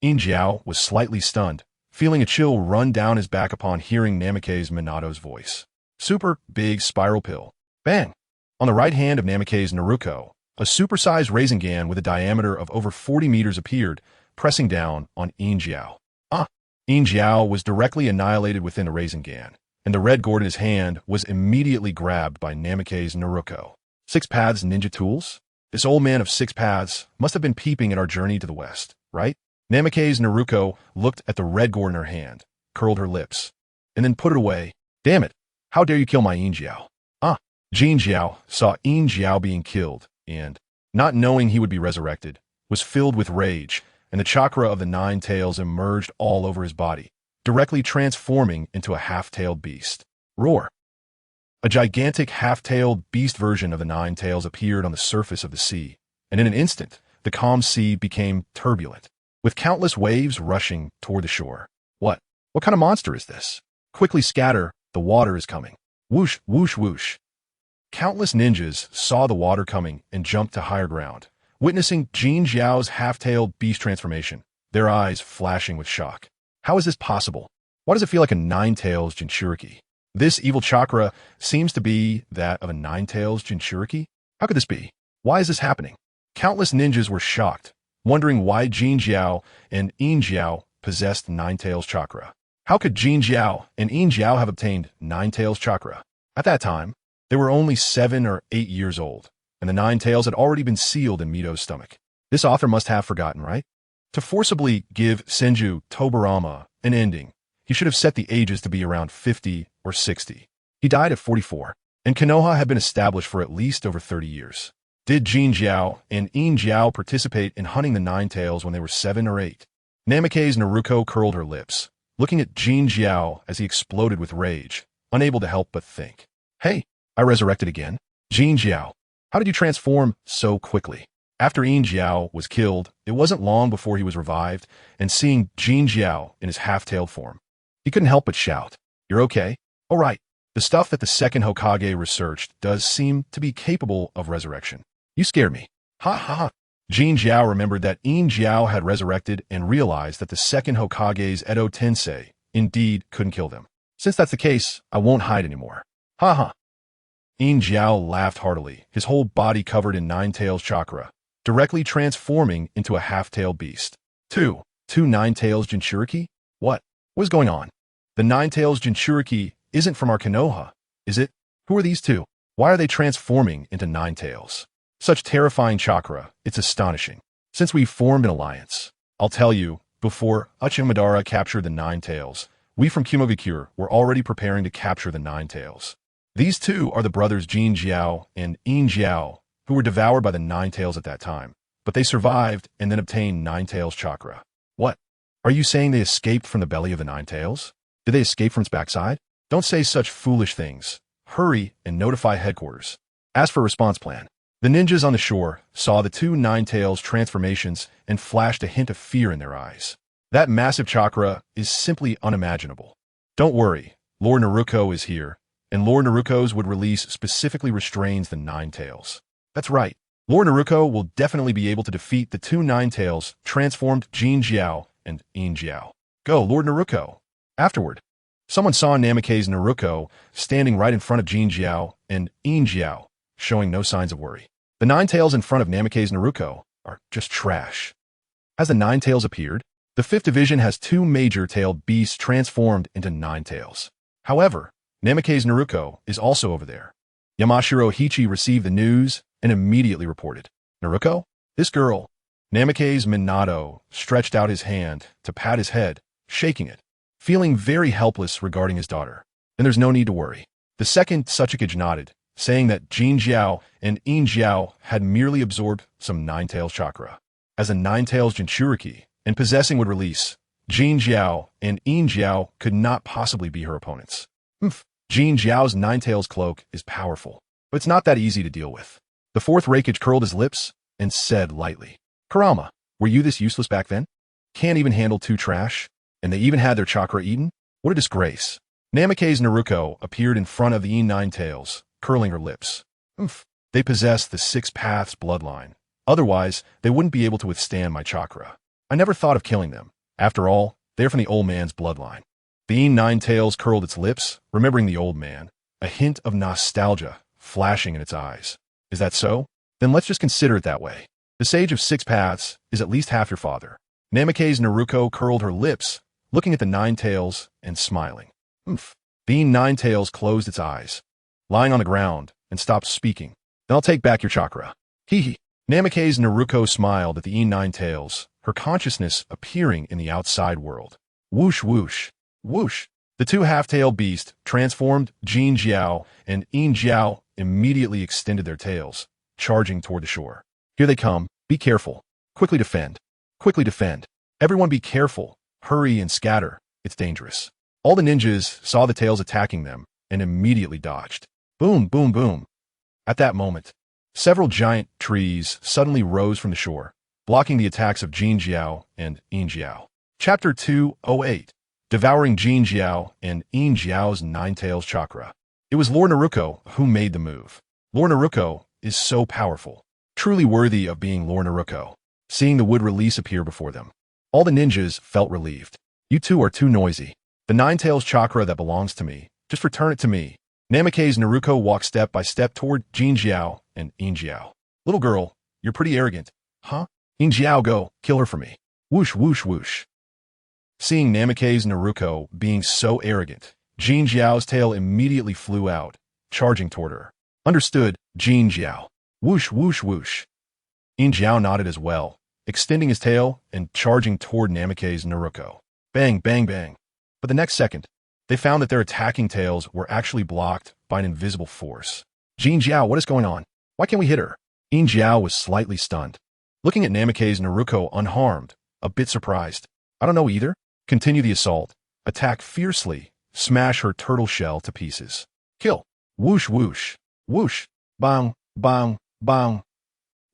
Yin Jiao was slightly stunned, feeling a chill run down his back upon hearing Namikaze Minato's voice. Super big spiral pill. Bang! On the right hand of Namikaze Naruko, a supersized Rasengan with a diameter of over 40 meters appeared, pressing down on Yin Jiao. Yin Jiao was directly annihilated within a Rasengan, and the red gourd in his hand was immediately grabbed by Namikaze Naruko. Six Paths ninja tools? This old man of six paths must have been peeping at our journey to the west, right? Namikaze Naruko looked at the red gourd in her hand, curled her lips, and then put it away. Damn it! How dare you kill my Yin Jiao? Jin Jiao saw Yin Jiao being killed, and, not knowing he would be resurrected, was filled with rage, and the chakra of the nine tails emerged all over his body, directly transforming into a half-tailed beast. Roar! A gigantic half-tailed beast version of the nine tails appeared on the surface of the sea, and in an instant, the calm sea became turbulent, with countless waves rushing toward the shore. What kind of monster is this? Quickly scatter, the water is coming. Whoosh, whoosh, whoosh. Countless ninjas saw the water coming and jumped to higher ground, witnessing Jin Jiao's half-tailed beast transformation, their eyes flashing with shock. How is this possible? Why does it feel like a nine-tails Jinchuriki? This evil chakra seems to be that of a nine-tails Jinchuriki? How could this be? Why is this happening? Countless ninjas were shocked, wondering why Jin Jiao and Yin Jiao possessed nine-tails chakra. How could Jin Jiao and Yin Jiao have obtained nine-tails chakra? At that time, they were only 7 or 8 years old, and the nine tails had already been sealed in Mito's stomach. This author must have forgotten, right? To forcibly give Senju Tobarama an ending, he should have set the ages to be around 50 or 60. He died at 44, and Konoha had been established for at least over 30 years. Did Jin Jiao and Yin Jiao participate in hunting the nine tails when they were 7 or 8? Namikaze Naruko curled her lips, looking at Jin Jiao as he exploded with rage, unable to help but think. Hey, I resurrected again? Jin Jiao. How did you transform so quickly? After Yin Jiao was killed, it wasn't long before he was revived, and seeing Jin Jiao in his half-tailed form, he couldn't help but shout, "You're okay? All right." The stuff that the second Hokage researched does seem to be capable of resurrection. You scared me. Ha ha ha. Jin Jiao remembered that Yin Jiao had resurrected and realized that the second Hokage's Edo Tensei indeed couldn't kill them. Since that's the case, I won't hide anymore. Ha ha. Yin Jiao laughed heartily, his whole body covered in Nine-Tails chakra, directly transforming into a half-tailed beast. Two Nine-Tails Jinchuriki? What was going on? The Nine-Tails Jinchuriki isn't from our Konoha, is it? Who are these two? Why are they transforming into Nine-Tails? Such terrifying chakra, it's astonishing. Since we formed an alliance, I'll tell you, before Uchimadara captured the Nine-Tails, we from KyuubiCrisis were already preparing to capture the Nine-Tails. These two are the brothers Jin Jiao and Yin Jiao, who were devoured by the Nine-Tails at that time, but they survived and then obtained Nine-Tails chakra. What? Are you saying they escaped from the belly of the Nine-Tails? Did they escape from its backside? Don't say such foolish things. Hurry and notify headquarters. As for response plan, the ninjas on the shore saw the two Nine-Tails transformations and flashed a hint of fear in their eyes. That massive chakra is simply unimaginable. Don't worry, Lord Naruko is here, and Lord Naruko's would release specifically restrains the Nine-Tails. That's right. Lord Naruko will definitely be able to defeat the two Nine-Tails transformed Jin Jiao and Yin Jiao. Go, Lord Naruko. Afterward, someone saw Namikaze Naruko standing right in front of Jin Jiao and Yin Jiao, showing no signs of worry. The Nine-Tails in front of Namikaze Naruko are just trash. Has the Nine-Tails appeared? The 5th Division has two major-tailed beasts transformed into Nine-Tails. However, Namikaze Naruko is also over there. Yamashiro Hichi received the news and immediately reported. Naruko? This girl. Namikaze Minato stretched out his hand to pat his head, shaking it, feeling very helpless regarding his daughter. And there's no need to worry. The second Tsuchikage nodded, saying that Jin Jiao and Yin Jiao had merely absorbed some Nine-Tails chakra. As a Nine-Tails Jinchuriki, and possessing would release, Jin Jiao and Yin Jiao could not possibly be her opponents. Jin Jiao's Nine-Tails cloak is powerful, but it's not that easy to deal with. The 4th Raikage curled his lips and said lightly, Kurama, were you this useless back then? Can't even handle two trash? And they even had their chakra eaten? What a disgrace. Namikaze Naruko appeared in front of the Yin Nine-Tails, curling her lips. They possess the 6 Paths bloodline. Otherwise, they wouldn't be able to withstand my chakra. I never thought of killing them. After all, they're from the old man's bloodline. The Yin Nine-Tails curled its lips, remembering the old man, a hint of nostalgia flashing in its eyes. Is that so? Then let's just consider it that way. The Sage of 6 Paths is at least half your father. Namikaze Naruko curled her lips, looking at the Nine-Tails and smiling. The Yin Nine-Tails closed its eyes, lying on the ground, and stopped speaking. Then I'll take back your chakra. Hee. Namikaze Naruko smiled at the Yin Nine-Tails, her consciousness appearing in the outside world. Whoosh whoosh. Whoosh. The two half-tailed beasts, transformed Jin Jiao and Yin Jiao, immediately extended their tails, charging toward the shore. Here they come. Be careful. Quickly defend. Quickly defend. Everyone be careful. Hurry and scatter. It's dangerous. All the ninjas saw the tails attacking them and immediately dodged. Boom, boom, boom. At that moment, several giant trees suddenly rose from the shore, blocking the attacks of Jin Jiao and Yin Jiao. Chapter 208. Devouring Jin Jiao and Yin Jiao's Nine-Tails chakra. It was Lord Naruko who made the move. Lord Naruko is so powerful, truly worthy of being Lord Naruko. Seeing the wood release appear before them, all the ninjas felt relieved. You two are too noisy. The Nine-Tails chakra that belongs to me, just return it to me. Namikaze Naruko walked step by step toward Jin Jiao and Yin Jiao. Little girl, you're pretty arrogant. Huh? Yin Jiao, go, kill her for me. Whoosh, whoosh, whoosh. Seeing Namikaze Naruko being so arrogant, Jin Jiao's tail immediately flew out, charging toward her. Understood, Jin Jiao. Whoosh, whoosh, whoosh. Yin Jiao nodded as well, extending his tail and charging toward Namikaze Naruko. Bang, bang, bang. But the next second, they found that their attacking tails were actually blocked by an invisible force. Jin Jiao, what is going on? Why can't we hit her? Yin Jiao was slightly stunned, looking at Namikaze Naruko unharmed, a bit surprised. I don't know either. Continue the assault. Attack fiercely. Smash her turtle shell to pieces. Kill. Whoosh, whoosh. Whoosh. Bang, bang, Bang!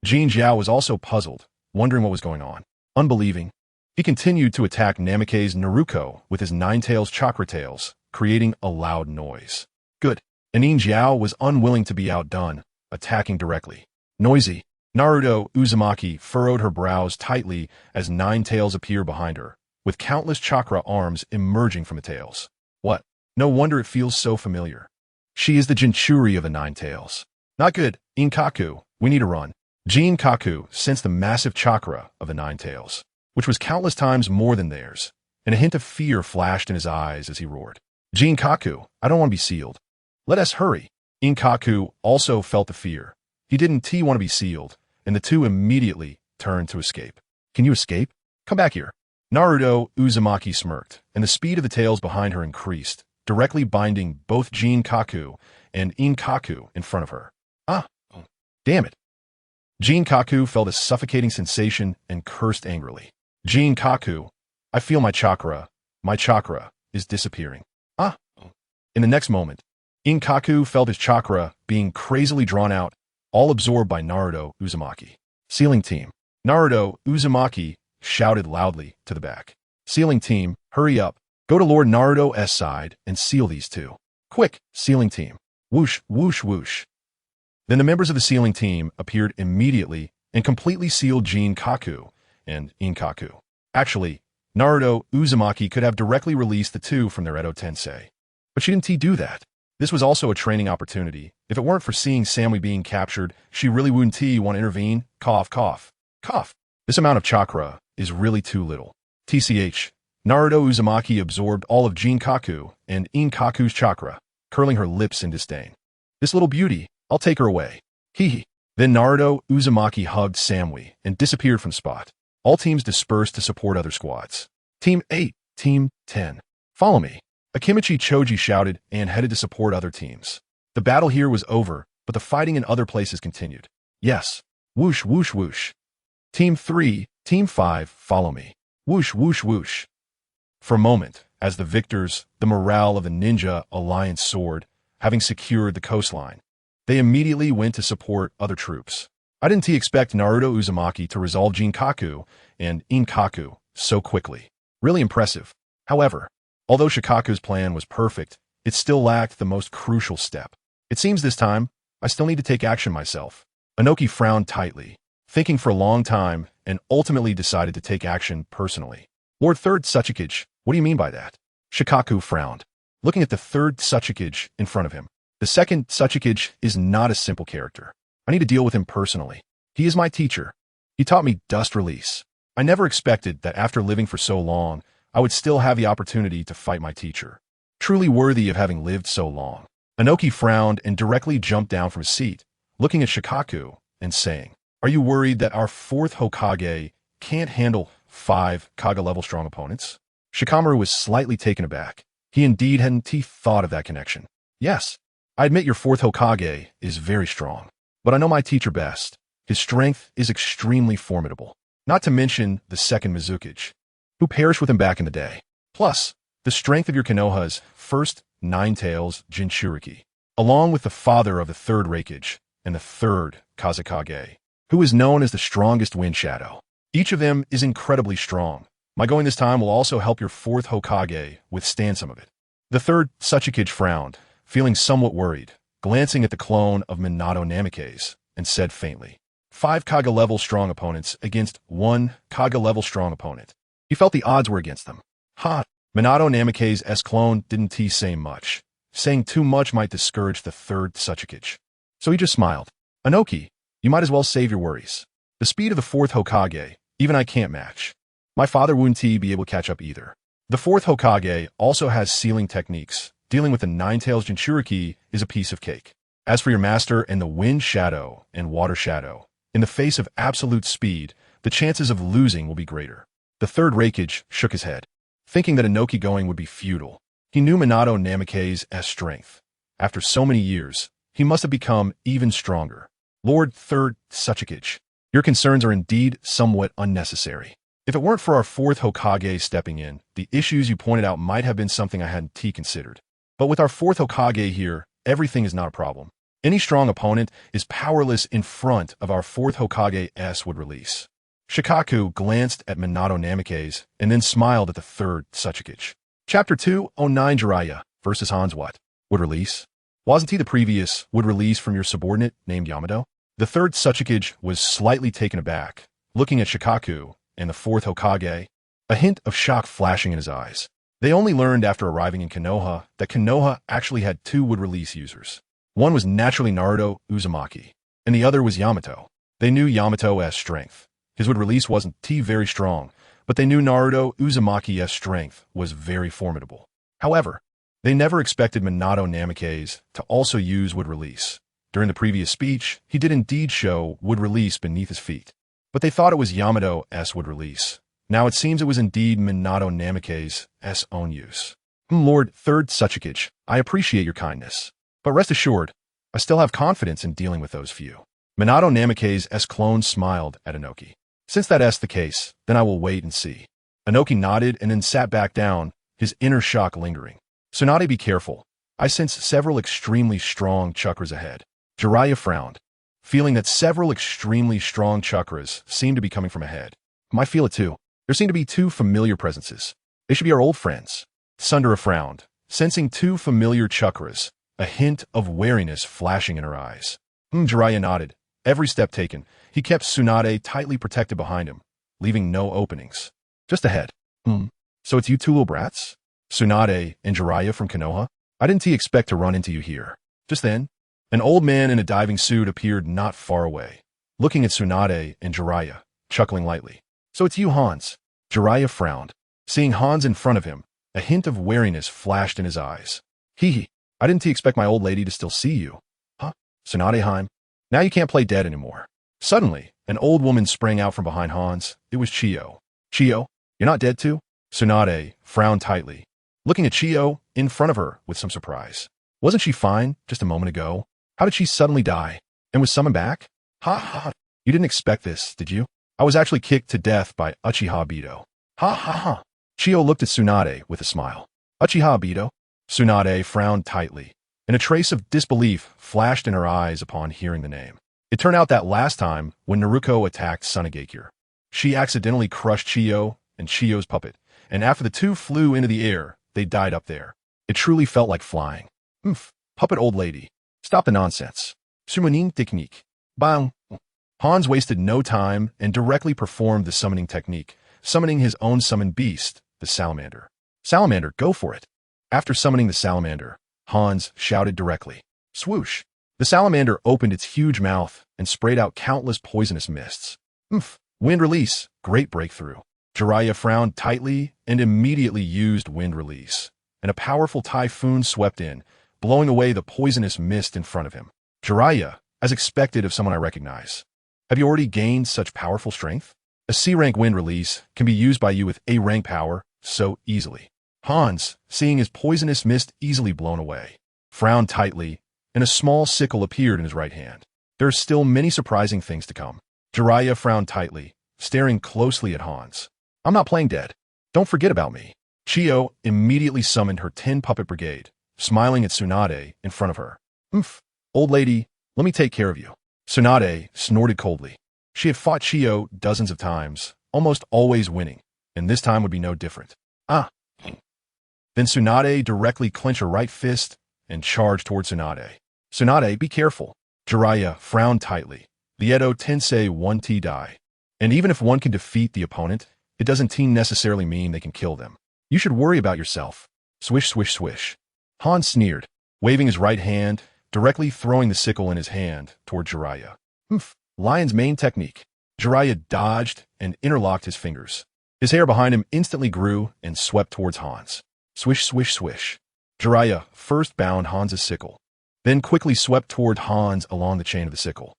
Jin Jiao was also puzzled, wondering what was going on. Unbelieving, he continued to attack Namikaze Naruko with his nine-tails chakra tails, creating a loud noise. Good. Nin Jiao was unwilling to be outdone, attacking directly. Noisy. Naruto Uzumaki furrowed her brows tightly as nine tails appeared behind her, with countless chakra arms emerging from the tails. What? No wonder it feels so familiar. She is the Jinchuri of the nine tails. Not good, Inkaku, we need to run. Jinkaku sensed the massive chakra of the nine tails, which was countless times more than theirs, and a hint of fear flashed in his eyes as he roared. Jinkaku, I don't want to be sealed. Let us hurry. Inkaku also felt the fear. He didn't want to be sealed, and the two immediately turned to escape. Can you escape? Come back here. Naruto Uzumaki smirked, and the speed of the tails behind her increased, directly binding both Jinkaku and Inkaku in front of her. Ah, oh, damn it. Jinkaku felt a suffocating sensation and cursed angrily. Jinkaku, I feel my chakra is disappearing. Ah, oh. In the next moment, Inkaku felt his chakra being crazily drawn out, all absorbed by Naruto Uzumaki. Sealing team. Naruto Uzumaki shouted loudly to the back. Sealing team, hurry up. Go to Lord Naruto's side and seal these two. Quick, sealing team. Whoosh, whoosh, whoosh. Then the members of the sealing team appeared immediately and completely sealed Jinkaku and Inkaku. Actually, Naruto Uzumaki could have directly released the two from their Edo Tensei. But she didn't do that. This was also a training opportunity. If it weren't for seeing Samui being captured, she really wouldn't want to intervene. Cough, cough, cough. This amount of chakra is really too little. TCH. Naruto Uzumaki absorbed all of Jinkaku and Inkaku's chakra, curling her lips in disdain. This little beauty, I'll take her away. Hee hee. Then Naruto Uzumaki hugged Samui and disappeared from spot. All teams dispersed to support other squads. Team 8, Team 10. Follow me. Akimichi Choji shouted and headed to support other teams. The battle here was over, but the fighting in other places continued. Yes. Whoosh, whoosh, whoosh. Team 3, Team 5, follow me. Whoosh, whoosh, whoosh. For a moment, as the victors, the morale of the Ninja Alliance soared, having secured the coastline. They immediately went to support other troops. I didn't expect Naruto Uzumaki to resolve Jinkaku and Inkaku so quickly. Really impressive. However, although Shikaku's plan was perfect, it still lacked the most crucial step. It seems this time, I still need to take action myself. Inoki frowned tightly, thinking for a long time, and ultimately decided to take action personally. Lord Third Tsuchikage, what do you mean by that? Shikaku frowned, looking at the third Tsuchikage in front of him. The second Tsuchikage is not a simple character. I need to deal with him personally. He is my teacher. He taught me dust release. I never expected that after living for so long, I would still have the opportunity to fight my teacher. Truly worthy of having lived so long. Inoki frowned and directly jumped down from his seat, looking at Shikaku and saying, Are you worried that our fourth Hokage can't handle 5 Kaga-level strong opponents? Shikamaru was slightly taken aback. He indeed hadn't thought of that connection. Yes, I admit your fourth Hokage is very strong, but I know my teacher best. His strength is extremely formidable. Not to mention the second Mizukage, who perished with him back in the day. Plus, the strength of your Konoha's first 9 tails Jinchuriki, along with the father of the third Raikage and the third Kazekage, who is known as the strongest wind shadow. Each of them is incredibly strong. My going this time will also help your fourth Hokage withstand some of it. The third Tsuchikage frowned, feeling somewhat worried, glancing at the clone of Minato Namikaze, and said faintly, 5 Kaga-level strong opponents against 1 Kaga-level strong opponent. He felt the odds were against them. Ha! Minato Namikaze's clone didn't say much. Saying too much might discourage the third Tsuchikage. So he just smiled. Inoki, you might as well save your worries. The speed of the fourth Hokage, even I can't match. My father wouldn't be able to catch up either. The fourth Hokage also has sealing techniques. Dealing with the 9 tails Jinchuriki is a piece of cake. As for your master and the wind shadow and water shadow, in the face of absolute speed, the chances of losing will be greater. The third Raikage shook his head, thinking that Inoki going would be futile. He knew Minato Namikaze's strength. After so many years, he must have become even stronger. Lord Third Tsuchikage, your concerns are indeed somewhat unnecessary. If it weren't for our fourth Hokage stepping in, the issues you pointed out might have been something I hadn't considered. But with our fourth Hokage here, everything is not a problem. Any strong opponent is powerless in front of our fourth Hokage's would release. Shikaku glanced at Minato Namikaze and then smiled at the third Tsuchikage. Chapter 209 Jiraiya versus Hans what? Would release? Wasn't he the previous would release from your subordinate named Yamato? The third Tsuchikage was slightly taken aback, looking at Shikaku and the fourth Hokage, a hint of shock flashing in his eyes. They only learned after arriving in Konoha that Konoha actually had two would release users. One was naturally Naruto Uzumaki, and the other was Yamato. They knew Yamato's strength. His would release wasn't very strong, but they knew Naruto Uzumaki's strength was very formidable. However, they never expected Minato Namikaze to also use would release. During the previous speech, he did indeed show would release beneath his feet, but they thought it was Yamato's would release. Now it seems it was indeed Minato Namikaze's own use. Lord Third Tsuchikage, I appreciate your kindness, but rest assured, I still have confidence in dealing with those few. Minato Namikaze's clone smiled at Inoki. Since that's the case, then I will wait and see. Inoki nodded and then sat back down, his inner shock lingering. Tsunade, be careful. I sense several extremely strong chakras ahead. Jiraiya frowned, feeling that several extremely strong chakras seemed to be coming from ahead. I feel it too. There seem to be two familiar presences. They should be our old friends. Sundara frowned, sensing two familiar chakras, a hint of wariness flashing in her eyes. Jiraiya nodded. Every step taken, he kept Tsunade tightly protected behind him, leaving no openings. Just ahead. So it's you two little brats? Tsunade and Jiraiya from Konoha? I didn't expect to run into you here. Just then, an old man in a diving suit appeared not far away, looking at Tsunade and Jiraiya, chuckling lightly. So it's you, Hans. Jiraiya frowned. Seeing Hans in front of him, a hint of wariness flashed in his eyes. Hee, I didn't expect my old lady to still see you. Huh? Tsunade-heim? Now you can't play dead anymore. Suddenly, an old woman sprang out from behind Hans. It was Chiyo. Chiyo, you're not dead too? Tsunade frowned tightly, looking at Chiyo in front of her with some surprise. Wasn't she fine just a moment ago? How did she suddenly die? And was summoned back? Ha ha. You didn't expect this, did you? I was actually kicked to death by Uchiha Bito. Ha ha ha. Chiyo looked at Tsunade with a smile. Uchiha Bito? Tsunade frowned tightly, and a trace of disbelief flashed in her eyes upon hearing the name. It turned out that last time, when Naruko attacked Sunagakure, she accidentally crushed Chiyo and Chiyo's puppet, and after the two flew into the air, they died up there. It truly felt like flying. Puppet old lady. Stop the nonsense. Summoning technique. Bang. Hans wasted no time and directly performed the summoning technique, summoning his own summoned beast, the salamander. Salamander, go for it. After summoning the salamander, Hans shouted directly. Swoosh. The salamander opened its huge mouth and sprayed out countless poisonous mists. Wind release. Great breakthrough. Jiraiya frowned tightly and immediately used wind release, and a powerful typhoon swept in, blowing away the poisonous mist in front of him. Jiraiya, as expected of someone I recognize. Have you already gained such powerful strength? A C-rank wind release can be used by you with A-rank power so easily. Hans, seeing his poisonous mist easily blown away, frowned tightly, and a small sickle appeared in his right hand. There are still many surprising things to come. Jiraiya frowned tightly, staring closely at Hans. I'm not playing dead. Don't forget about me. Chiyo immediately summoned her 10-puppet brigade, smiling at Tsunade in front of her. Old lady, let me take care of you. Tsunade snorted coldly. She had fought Chiyo dozens of times, almost always winning, and this time would be no different. Then Tsunade directly clenched her right fist and charged toward Tsunade. Tsunade, be careful. Jiraiya frowned tightly. The Edo Tensei 1T die. And even if one can defeat the opponent, it doesn't necessarily mean they can kill them. You should worry about yourself. Swish, swish, swish. Hans sneered, waving his right hand, directly throwing the sickle in his hand toward Jiraiya. Lion's main technique. Jiraiya dodged and interlocked his fingers. His hair behind him instantly grew and swept towards Hans. Swish, swish, swish. Jiraiya first bound Hans's sickle, then quickly swept toward Hans along the chain of the sickle.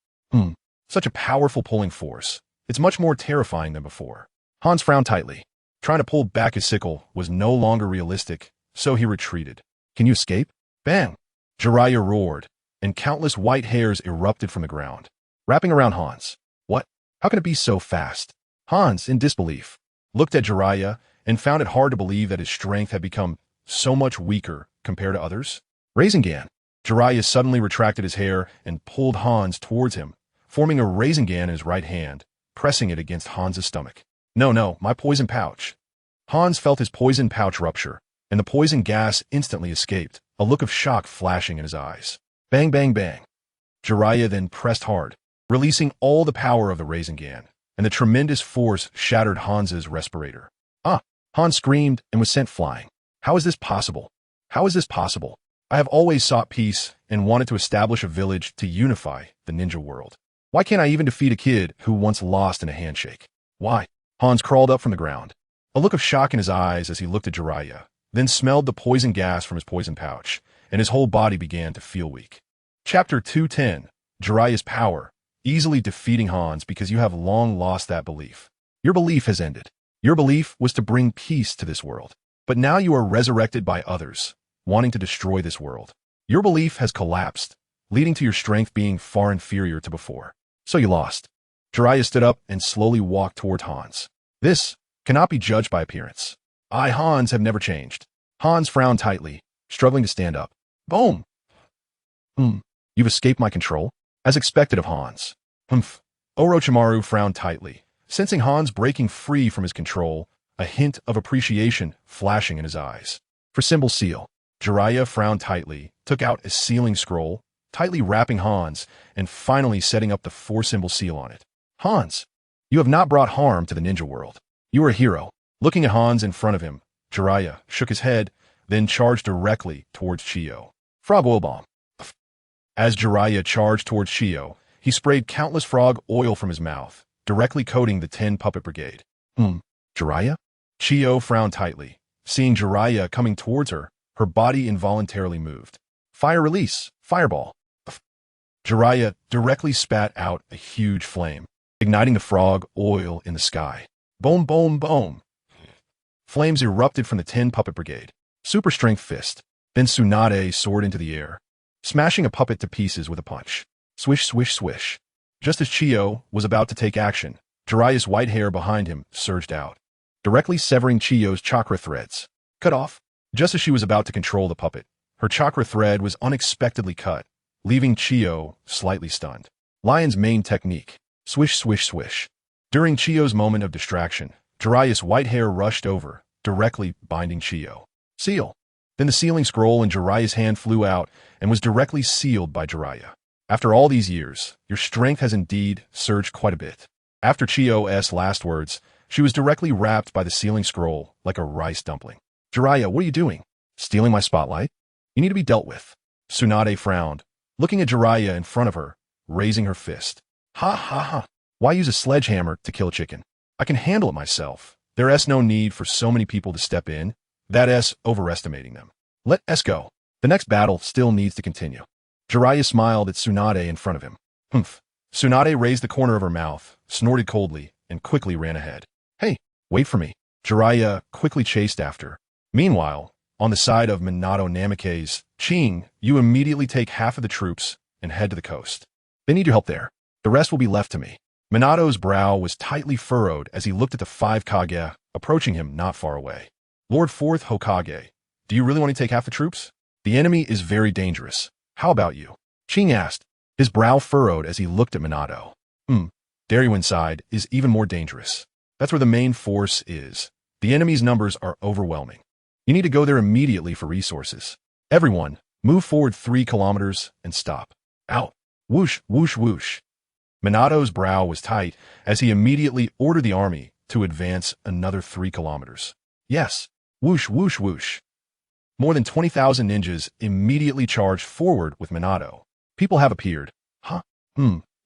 Such a powerful pulling force. It's much more terrifying than before. Hans frowned tightly. Trying to pull back his sickle was no longer realistic, so he retreated. Can you escape? Bang! Jiraiya roared, and countless white hairs erupted from the ground, wrapping around Hans. What? How can it be so fast? Hans, in disbelief, looked at Jiraiya and found it hard to believe that his strength had become so much weaker compared to others. Rasengan. Jiraiya suddenly retracted his hair and pulled Hans towards him, forming a Rasengan in his right hand, pressing it against Hans's stomach. No, no, my poison pouch. Hans felt his poison pouch rupture, and the poison gas instantly escaped, a look of shock flashing in his eyes. Bang, bang, bang. Jiraiya then pressed hard, releasing all the power of the Rasengan, and the tremendous force shattered Hans's respirator. Ah! Hans screamed and was sent flying. How is this possible? How is this possible? I have always sought peace and wanted to establish a village to unify the ninja world. Why can't I even defeat a kid who once lost in a handshake? Why? Hans crawled up from the ground, a look of shock in his eyes as he looked at Jiraiya, then smelled the poison gas from his poison pouch, and his whole body began to feel weak. Chapter 210, Jiraiya's Power, easily defeating Hans because you have long lost that belief. Your belief has ended. Your belief was to bring peace to this world, but now you are resurrected by others, wanting to destroy this world. Your belief has collapsed, leading to your strength being far inferior to before. So you lost. Jiraiya stood up and slowly walked toward Hans. This cannot be judged by appearance. I, Hans, have never changed. Hans frowned tightly, struggling to stand up. Boom! You've escaped my control, as expected of Hans. Humph. Orochimaru frowned tightly, sensing Hans breaking free from his control, a hint of appreciation flashing in his eyes. For symbol seal, Jiraiya frowned tightly, took out a sealing scroll, tightly wrapping Hans, and finally setting up the 4-symbol seal on it. Hans, you have not brought harm to the ninja world. You are a hero. Looking at Hans in front of him, Jiraiya shook his head, then charged directly towards Chiyo. Frog oil bomb. As Jiraiya charged towards Chiyo, he sprayed countless frog oil from his mouth, directly coating the 10 puppet brigade. Jiraiya? Chiyo frowned tightly. Seeing Jiraiya coming towards her, her body involuntarily moved. Fire release. Fireball. Jiraiya directly spat out a huge flame, igniting the frog oil in the sky. Boom, boom, boom. Flames erupted from the 10 puppet brigade. Super strength fist. Then Tsunade soared into the air, smashing a puppet to pieces with a punch. Swish, swish, swish. Just as Chiyo was about to take action, Jiraiya's white hair behind him surged out, directly severing Chiyo's chakra threads. Cut off. Just as she was about to control the puppet, her chakra thread was unexpectedly cut, leaving Chiyo slightly stunned. Lion's main technique. Swish, swish, swish. During Chiyo's moment of distraction, Jiraiya's white hair rushed over, directly binding Chiyo. Seal. Then the sealing scroll in Jiraiya's hand flew out and was directly sealed by Jiraiya. After all these years, your strength has indeed surged quite a bit. After Chiyo's last words, she was directly wrapped by the sealing scroll like a rice dumpling. Jiraiya, what are you doing? Stealing my spotlight? You need to be dealt with. Tsunade frowned, looking at Jiraiya in front of her, raising her fist. Ha ha ha. Why use a sledgehammer to kill a chicken? I can handle it myself. There's no need for so many people to step in. That's overestimating them. Let us go. The next battle still needs to continue. Jiraiya smiled at Tsunade in front of him. Humph. Tsunade raised the corner of her mouth, snorted coldly, and quickly ran ahead. Hey, wait for me. Jiraiya quickly chased after. Meanwhile, on the side of Minato Namikaze, Ching, you immediately take half of the troops and head to the coast. They need your help there. The rest will be left to me. Minato's brow was tightly furrowed as he looked at the 5 Kage approaching him not far away. Lord 4th Hokage, do you really want to take half the troops? The enemy is very dangerous. How about you? Ching asked, his brow furrowed as he looked at Minato. Darryuin's side is even more dangerous. That's where the main force is. The enemy's numbers are overwhelming. You need to go there immediately for resources. Everyone, move forward 3 kilometers and stop. Out. Whoosh, whoosh, whoosh. Minato's brow was tight as he immediately ordered the army to advance another 3 kilometers. Yes. Whoosh, whoosh, whoosh. More than 20,000 ninjas immediately charged forward with Minato. People have appeared. Huh?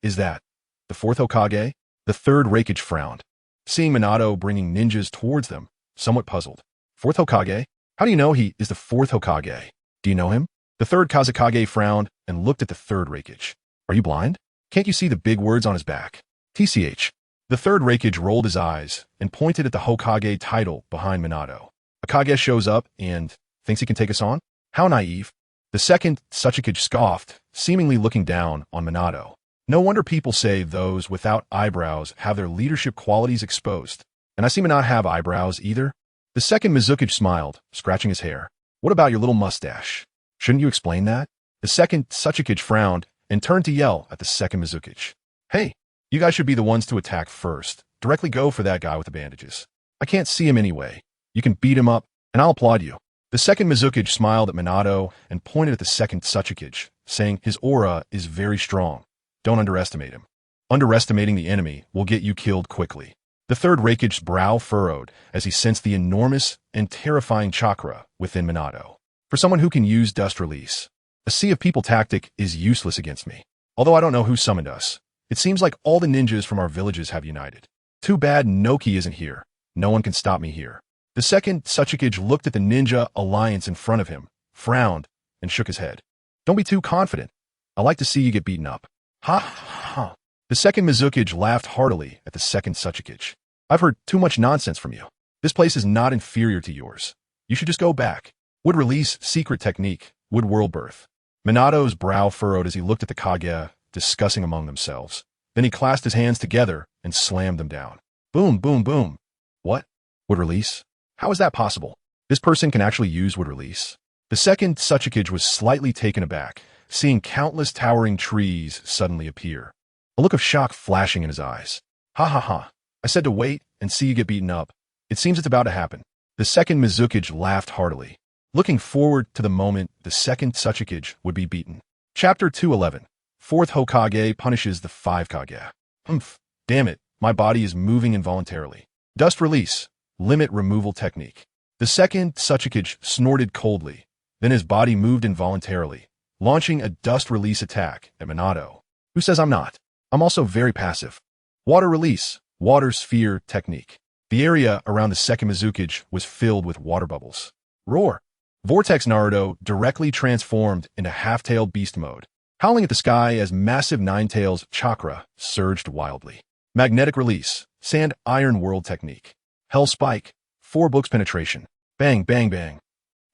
Is that the 4th Hokage? The 3rd Raikage frowned, seeing Minato bringing ninjas towards them, somewhat puzzled. 4th Hokage? How do you know he is the 4th Hokage? Do you know him? The 3rd Kazekage frowned and looked at the 3rd Raikage. Are you blind? Can't you see the big words on his back? TCH. The 3rd Raikage rolled his eyes and pointed at the Hokage title behind Minato. A Kage shows up and thinks he can take us on? How naive. The 2nd Tsuchikage scoffed, seemingly looking down on Minato. No wonder people say those without eyebrows have their leadership qualities exposed. And I seem to not have eyebrows either. The 2nd Mizukage smiled, scratching his hair. What about your little mustache? Shouldn't you explain that? The second Tsuchikage frowned and turned to yell at the second Mizukage. Hey, you guys should be the ones to attack first. Directly go for that guy with the bandages. I can't see him anyway. You can beat him up, and I'll applaud you. The second Mizukage smiled at Minato and pointed at the second Tsuchikage, saying his aura is very strong. Don't underestimate him. Underestimating the enemy will get you killed quickly. The third Raikage's brow furrowed as he sensed the enormous and terrifying chakra within Minato. For someone who can use dust release, a sea of people tactic is useless against me. Although I don't know who summoned us, it seems like all the ninjas from our villages have united. Too bad Noki isn't here. No one can stop me here. The second Tsuchikage looked at the ninja alliance in front of him, frowned, and shook his head. Don't be too confident. I like to see you get beaten up. Ha ha. The second Mizukage laughed heartily at the second Tsuchikage. I've heard too much nonsense from you. This place is not inferior to yours. You should just go back. Would release secret technique, would world birth. Minato's brow furrowed as he looked at the Kage, discussing among themselves. Then he clasped his hands together and slammed them down. Boom, boom, boom. What? Would release? How is that possible? This person can actually use would release? The second Tsuchikage was slightly taken aback, seeing countless towering trees suddenly appear. A look of shock flashing in his eyes. Ha ha ha. I said to wait and see you get beaten up. It seems it's about to happen. The second Mizukage laughed heartily, looking forward to the moment the second Tsuchikage would be beaten. Chapter 211. Fourth Hokage punishes the 5 Kage. Humph. Damn it. My body is moving involuntarily. Dust release. Limit removal technique. The second Tsuchikage snorted coldly. Then his body moved involuntarily, launching a dust release attack at Minato. Who says I'm not? I'm also very passive. Water release. Water sphere technique. The area around the second Mizukage was filled with water bubbles. Roar. Vortex Naruto directly transformed into half-tailed beast mode, howling at the sky as massive nine-tails chakra surged wildly. Magnetic release. Sand iron world technique. Hell spike. 4 books penetration. Bang, bang, bang.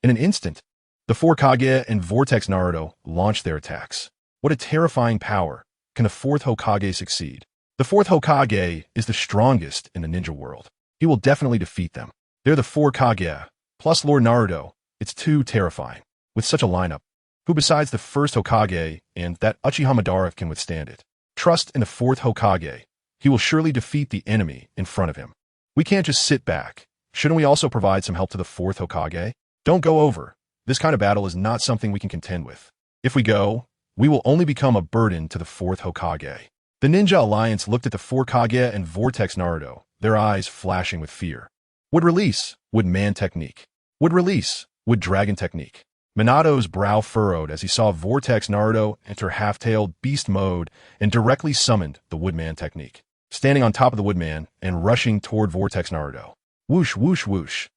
In an instant, the 4 Kage and Vortex Naruto launched their attacks. What a terrifying power. Can the 4th Hokage succeed? The 4th Hokage is the strongest in the ninja world. He will definitely defeat them. They're the 4 Kage, plus Lord Naruto. It's too terrifying. With such a lineup, who besides the 1st Hokage and that Uchiha Madara can withstand it? Trust in the 4th Hokage. He will surely defeat the enemy in front of him. We can't just sit back. Shouldn't we also provide some help to the 4th Hokage? Don't go over. This kind of battle is not something we can contend with. If we go, we will only become a burden to the 4th Hokage. The Ninja Alliance looked at the 4 Kage and Vortex Naruto, their eyes flashing with fear. Would release. Would man technique. Would release. Would dragon technique. Minato's brow furrowed as he saw Vortex Naruto enter half-tailed beast mode and directly summoned the Woodman technique, standing on top of the Woodman and rushing toward Vortex Naruto. Whoosh, whoosh, whoosh.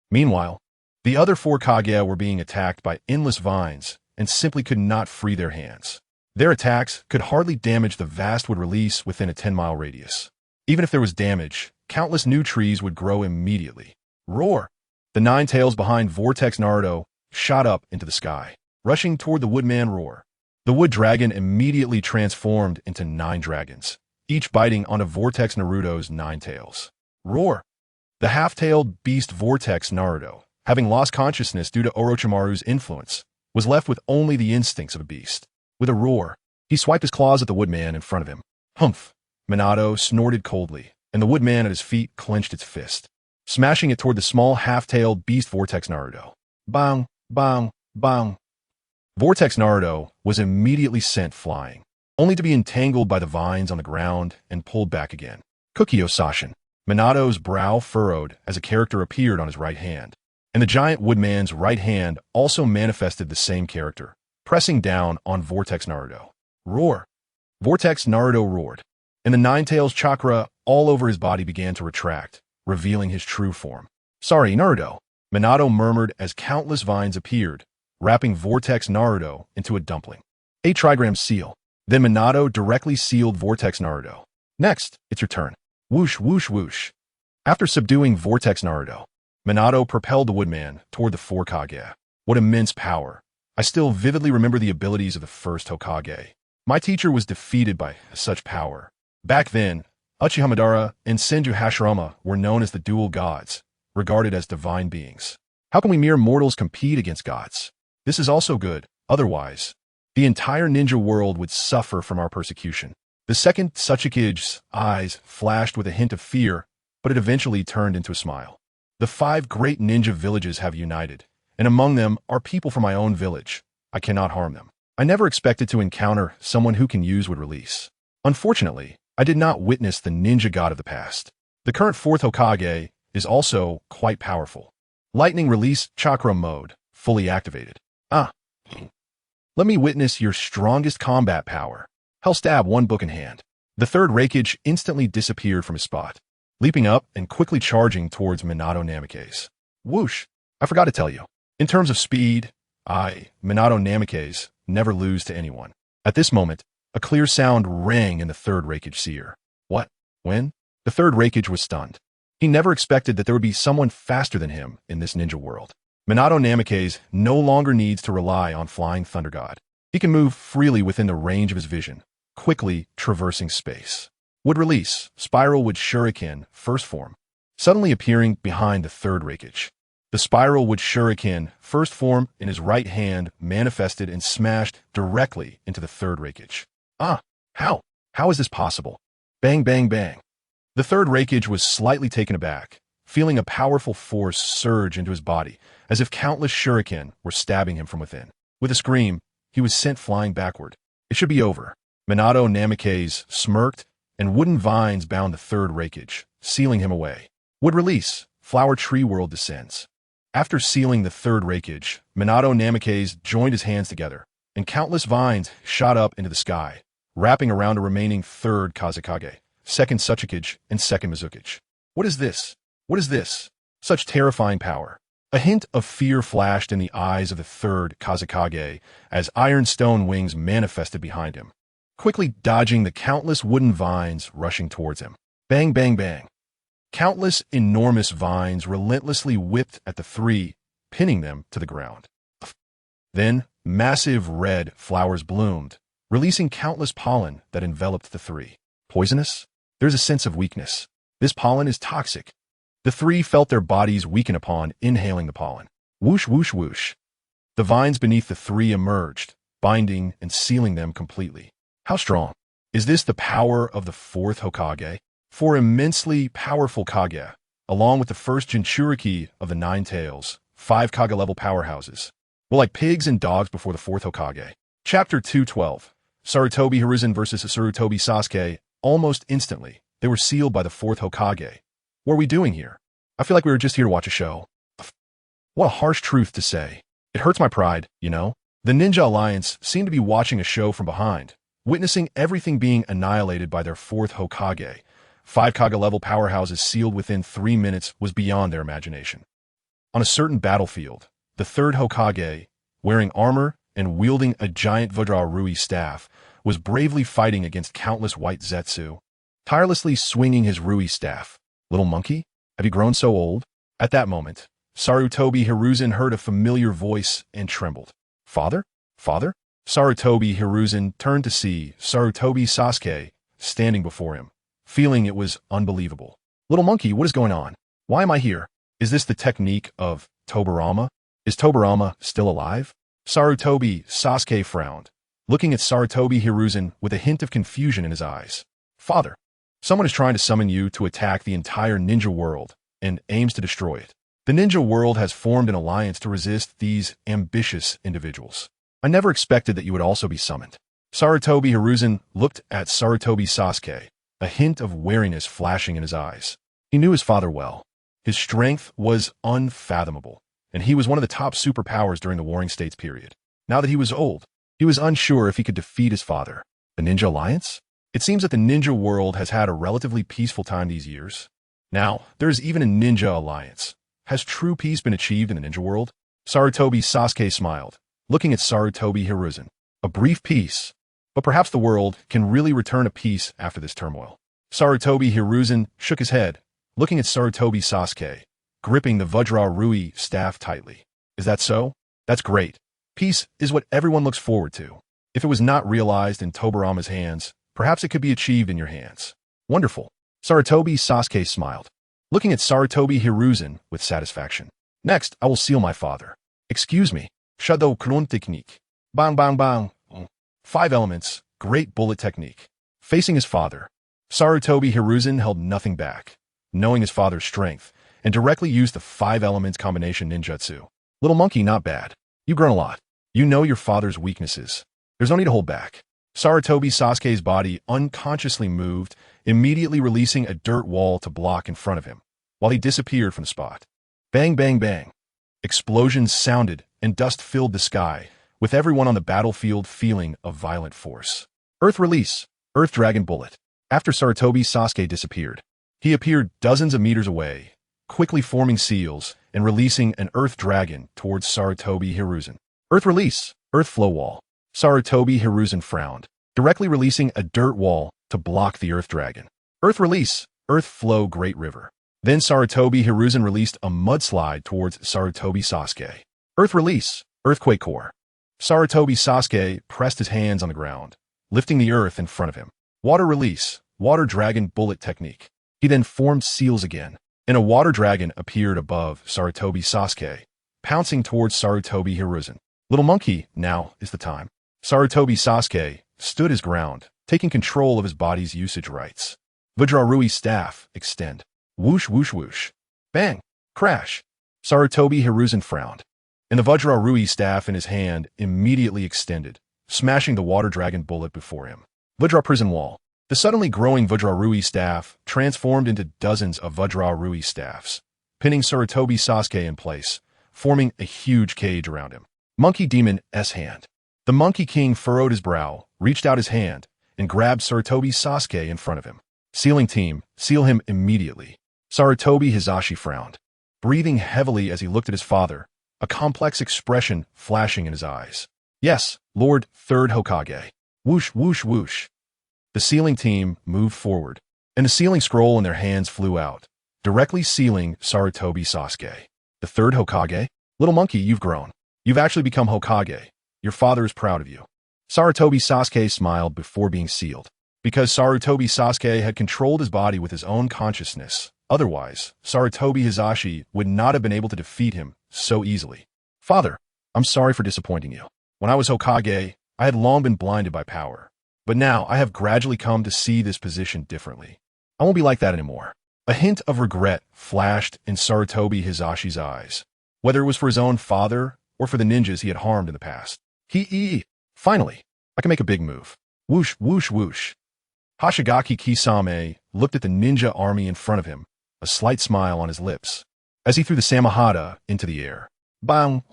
Meanwhile, the other 4 Kage were being attacked by endless vines and simply could not free their hands. Their attacks could hardly damage the vast wood release within a 10-mile radius. Even if there was damage, countless new trees would grow immediately. Roar! The 9 tails behind Vortex Naruto shot up into the sky, rushing toward the Woodman roar. The Wood Dragon immediately transformed into 9 dragons, each biting onto Vortex Naruto's 9 tails. Roar! The half-tailed beast Vortex Naruto, having lost consciousness due to Orochimaru's influence, was left with only the instincts of a beast. With a roar, he swiped his claws at the Woodman in front of him. Humph! Minato snorted coldly, and the Woodman at his feet clenched its fist, smashing it toward the small half-tailed beast Vortex Naruto. Bang! Bang! Bang! Vortex Naruto was immediately sent flying, only to be entangled by the vines on the ground and pulled back again. Kukyo Sashin. Minato's brow furrowed as a character appeared on his right hand, and the giant Woodman's right hand also manifested the same character, pressing down on Vortex Naruto. Roar! Vortex Naruto roared, and the 9 tails chakra all over his body began to retract, revealing his true form. Sorry, Naruto, Minato murmured as countless vines appeared, wrapping Vortex Naruto into a dumpling. A trigram seal. Then Minato directly sealed Vortex Naruto. Next, it's your turn. Whoosh, whoosh, whoosh. After subduing Vortex Naruto, Minato propelled the Woodman toward the 4 Kage. What immense power. I still vividly remember the abilities of the 1st Hokage. My teacher was defeated by such power. Back then, Uchiha Madara and Senju Hashirama were known as the dual gods, regarded as divine beings. How can we mere mortals compete against gods? This is also good. Otherwise, The entire ninja world would suffer from our persecution. The second Tsuchikige's eyes flashed with a hint of fear, but it eventually turned into a smile. The 5 great ninja villages have united, and among them are people from my own village. I cannot harm them. I never expected to encounter someone who can use would release. Unfortunately, I did not witness the ninja god of the past. The current 4th Hokage is also quite powerful. Lightning release chakra mode, fully activated. Let me witness your strongest combat power. Hell stab, one book in hand. The 3rd Raikage instantly disappeared from his spot, leaping up and quickly charging towards Minato Namikaze. Whoosh! I forgot to tell you. In terms of speed, Minato Namikaze, never lose to anyone. At this moment, a clear sound rang in the 3rd Raikage seer. What? When? The 3rd Raikage was stunned. He never expected that there would be someone faster than him in this ninja world. Minato Namikaze no longer needs to rely on Flying Thunder God. He can move freely within the range of his vision, quickly traversing space. Would release, Spiral Wood Shuriken, first form, suddenly appearing behind the 3rd Raikage. The Spiral Wood Shuriken, first form in his right hand, manifested and smashed directly into the 3rd Raikage. How? How is this possible? Bang, bang, bang. The 3rd Raikage was slightly taken aback, feeling a powerful force surge into his body, as if countless shuriken were stabbing him from within. With a scream, he was sent flying backward. It should be over. Minato Namikaze smirked, and wooden vines bound the 3rd Raikage, sealing him away. Would release, Flower Tree World descends. After sealing the 3rd Raikage, Minato Namikaze joined his hands together, and countless vines shot up into the sky, wrapping around a remaining 3rd Kazekage, 2nd Tsuchikage, and 2nd Mizukage. What is this? What is this? Such terrifying power. A hint of fear flashed in the eyes of the 3rd Kazekage as iron stone wings manifested behind him, quickly dodging the countless wooden vines rushing towards him. Bang, bang, bang. Countless enormous vines relentlessly whipped at the 3, pinning them to the ground. Then, massive red flowers bloomed, releasing countless pollen that enveloped the 3. Poisonous? There's a sense of weakness. This pollen is toxic. The 3 felt their bodies weaken upon inhaling the pollen. Whoosh, whoosh, whoosh. The vines beneath the 3 emerged, binding and sealing them completely. How strong? Is this the power of the 4th Hokage? 4 immensely powerful Kage, along with the first Jinchuriki of the 9 tails, 5 Kage-level powerhouses, were like pigs and dogs before the 4th Hokage. Chapter 212. Sarutobi Hiruzen versus Sarutobi Sasuke. Almost instantly, they were sealed by the 4th Hokage. What are we doing here? I feel like we were just here to watch a show. What a harsh truth to say. It hurts my pride, you know? The Ninja Alliance seemed to be watching a show from behind, witnessing everything being annihilated by their 4th Hokage. 5 Kage-level powerhouses sealed within 3 minutes was beyond their imagination. On a certain battlefield, the 3rd Hokage, wearing armor and wielding a giant Vajra-Rui staff, was bravely fighting against countless white Zetsu, tirelessly swinging his Rui staff. Little monkey, have you grown so old? At that moment, Sarutobi Hiruzen heard a familiar voice and trembled. Father? Father? Sarutobi Hiruzen turned to see Sarutobi Sasuke standing before him, feeling it was unbelievable. Little monkey, what is going on? Why am I here? Is this the technique of Tobirama? Is Tobirama still alive? Sarutobi Sasuke frowned, looking at Sarutobi Hiruzen with a hint of confusion in his eyes. Father, someone is trying to summon you to attack the entire ninja world and aims to destroy it. The ninja world has formed an alliance to resist these ambitious individuals. I never expected that you would also be summoned. Sarutobi Hiruzen looked at Sarutobi Sasuke, a hint of wariness flashing in his eyes. He knew his father well. His strength was unfathomable, and he was one of the top superpowers during the Warring States period. Now that he was old, he was unsure if he could defeat his father. The Ninja Alliance? It seems that the ninja world has had a relatively peaceful time these years. Now, there is even a Ninja Alliance. Has true peace been achieved in the ninja world? Sarutobi Sasuke smiled, looking at Sarutobi Hiruzen. A brief peace, but perhaps the world can really return to peace after this turmoil. Sarutobi Hiruzen shook his head, looking at Sarutobi Sasuke, gripping the Vajra-Rui staff tightly. Is that so? That's great. Peace is what everyone looks forward to. If it was not realized in Tobirama's hands, perhaps it could be achieved in your hands. Wonderful. Sarutobi Sasuke smiled, looking at Sarutobi Hiruzen with satisfaction. Next, I will seal my father. Excuse me. Shadow Clone Technique. Bang, bang, bang. 5 elements, great bullet technique. Facing his father, Sarutobi Hiruzen held nothing back, knowing his father's strength, and directly used the 5 elements combination ninjutsu. Little monkey, not bad. You've grown a lot. You know your father's weaknesses. There's no need to hold back. Sarutobi Sasuke's body unconsciously moved, immediately releasing a dirt wall to block in front of him, while he disappeared from the spot. Bang, bang, bang. Explosions sounded, and dust filled the sky, with everyone on the battlefield feeling a violent force. Earth release, Earth Dragon Bullet. After Sarutobi Sasuke disappeared, he appeared dozens of meters away, quickly forming seals and releasing an Earth Dragon towards Sarutobi Hiruzen. Earth release, Earth Flow Wall. Sarutobi Hiruzen frowned, directly releasing a dirt wall to block the Earth Dragon. Earth release, Earth Flow Great River. Then Sarutobi Hiruzen released a mudslide towards Sarutobi Sasuke. Earth release, Earthquake Core. Sarutobi Sasuke pressed his hands on the ground, lifting the earth in front of him. Water release, Water Dragon Bullet Technique. He then formed seals again, and a water dragon appeared above Sarutobi Sasuke, pouncing towards Sarutobi Hiruzen. Little monkey, now is the time. Sarutobi Sasuke stood his ground, taking control of his body's usage rights. Vajrarui Staff, extend. Whoosh, whoosh, whoosh. Bang! Crash! Sarutobi Hiruzen frowned, and the Vajrarui Staff in his hand immediately extended, smashing the water dragon bullet before him. Vajra Prison Wall. The suddenly growing Vajrarui Staff transformed into dozens of Vajrarui Staffs, pinning Sarutobi Sasuke in place, forming a huge cage around him. Monkey Demon S hand. The Monkey King furrowed his brow, reached out his hand, and grabbed Sarutobi Sasuke in front of him. Sealing team, seal him immediately. Sarutobi Hizashi frowned, breathing heavily as he looked at his father, a complex expression flashing in his eyes. Yes, Lord Third Hokage. Whoosh, whoosh, whoosh. The sealing team moved forward, and the sealing scroll in their hands flew out, directly sealing Sarutobi Sasuke. The third Hokage? Little monkey, you've grown. You've actually become Hokage. Your father is proud of you. Sarutobi Sasuke smiled before being sealed. Because Sarutobi Sasuke had controlled his body with his own consciousness, otherwise, Sarutobi Hizashi would not have been able to defeat him so easily. Father, I'm sorry for disappointing you. When I was Hokage, I had long been blinded by power. But now I have gradually come to see this position differently. I won't be like that anymore. A hint of regret flashed in Sarutobi Hizashi's eyes, whether it was for his own father or for the ninjas he had harmed in the past. Finally, I can make a big move. Whoosh, whoosh, whoosh. Hashigaki Kisame looked at the ninja army in front of him, a slight smile on his lips, as he threw the Samahata into the air. Bang!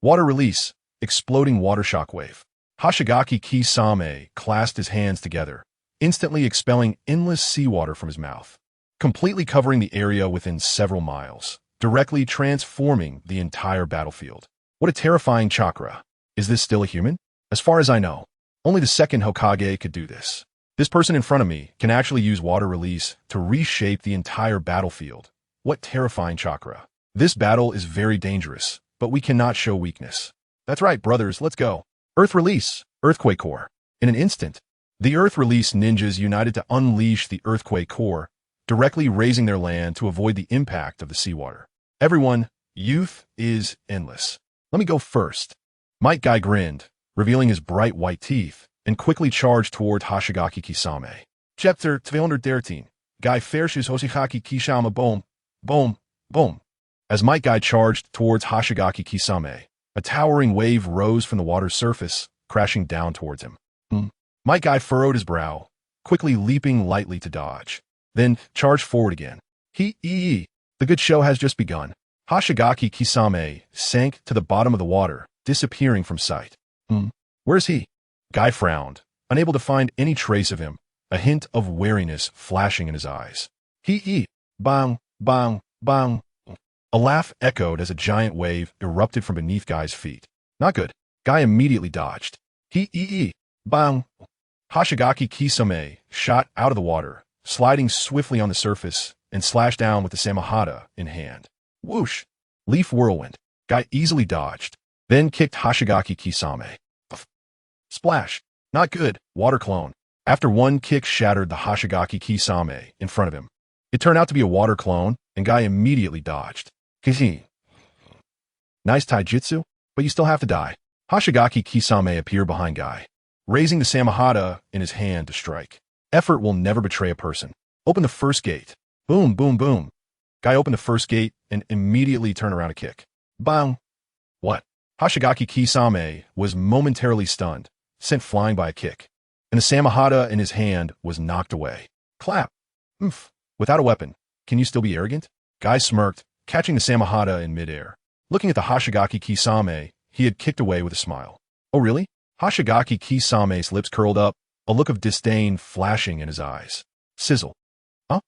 Water release, exploding water shockwave. Hashigaki Kisame clasped his hands together, instantly expelling endless seawater from his mouth, completely covering the area within several miles, directly transforming the entire battlefield. What a terrifying chakra. Is this still a human? As far as I know, only the second Hokage could do this. This person in front of me can actually use water release to reshape the entire battlefield. What terrifying chakra. This battle is very dangerous, but we cannot show weakness. That's right, brothers, let's go. Earth release, Earthquake Core. In an instant, the Earth release ninjas united to unleash the Earthquake Core, directly raising their land to avoid the impact of the seawater. Everyone, youth is endless. Let me go first. Might Guy grinned, revealing his bright white teeth, and quickly charged toward Hashigaki Kisame. Chapter 213. Guy Fairshus Hoshigaki Kishama boom, boom, boom. As Might Guy charged towards Hashigaki Kisame, a towering wave rose from the water's surface, crashing down towards him. Might Guy furrowed his brow, quickly leaping lightly to dodge, then charged forward again. The good show has just begun. Hashigaki Kisame sank to the bottom of the water, disappearing from sight. Where's he? Guy frowned, unable to find any trace of him, a hint of wariness flashing in his eyes. Bang, bang, bang. A laugh echoed as a giant wave erupted from beneath Guy's feet. Not good. Guy immediately dodged. Bang. Hashigaki Kisame shot out of the water, sliding swiftly on the surface, and slashed down with the Samahata in hand. Whoosh! Leaf whirlwind. Guy easily dodged, then kicked Hashigaki Kisame. Splash! Not good. Water clone. After one kick shattered the Hashigaki Kisame in front of him. It turned out to be a water clone, and Guy immediately dodged. Nice taijutsu, but you still have to die. Hashigaki Kisame appeared behind Guy, raising the Samahata in his hand to strike. Effort will never betray a person. Open the first gate. Boom, boom, boom. Guy opened the first gate and immediately turned around to kick. Bang! What? Hashigaki Kisame was momentarily stunned, sent flying by a kick, and the Samahata in his hand was knocked away. Clap! Oomph! Without a weapon, can you still be arrogant? Guy smirked, catching the Samahata in midair. Looking at the Hashigaki Kisame, he had kicked away with a smile. Oh really? Hashigaki Kisame's lips curled up, a look of disdain flashing in his eyes. Sizzle. Huh?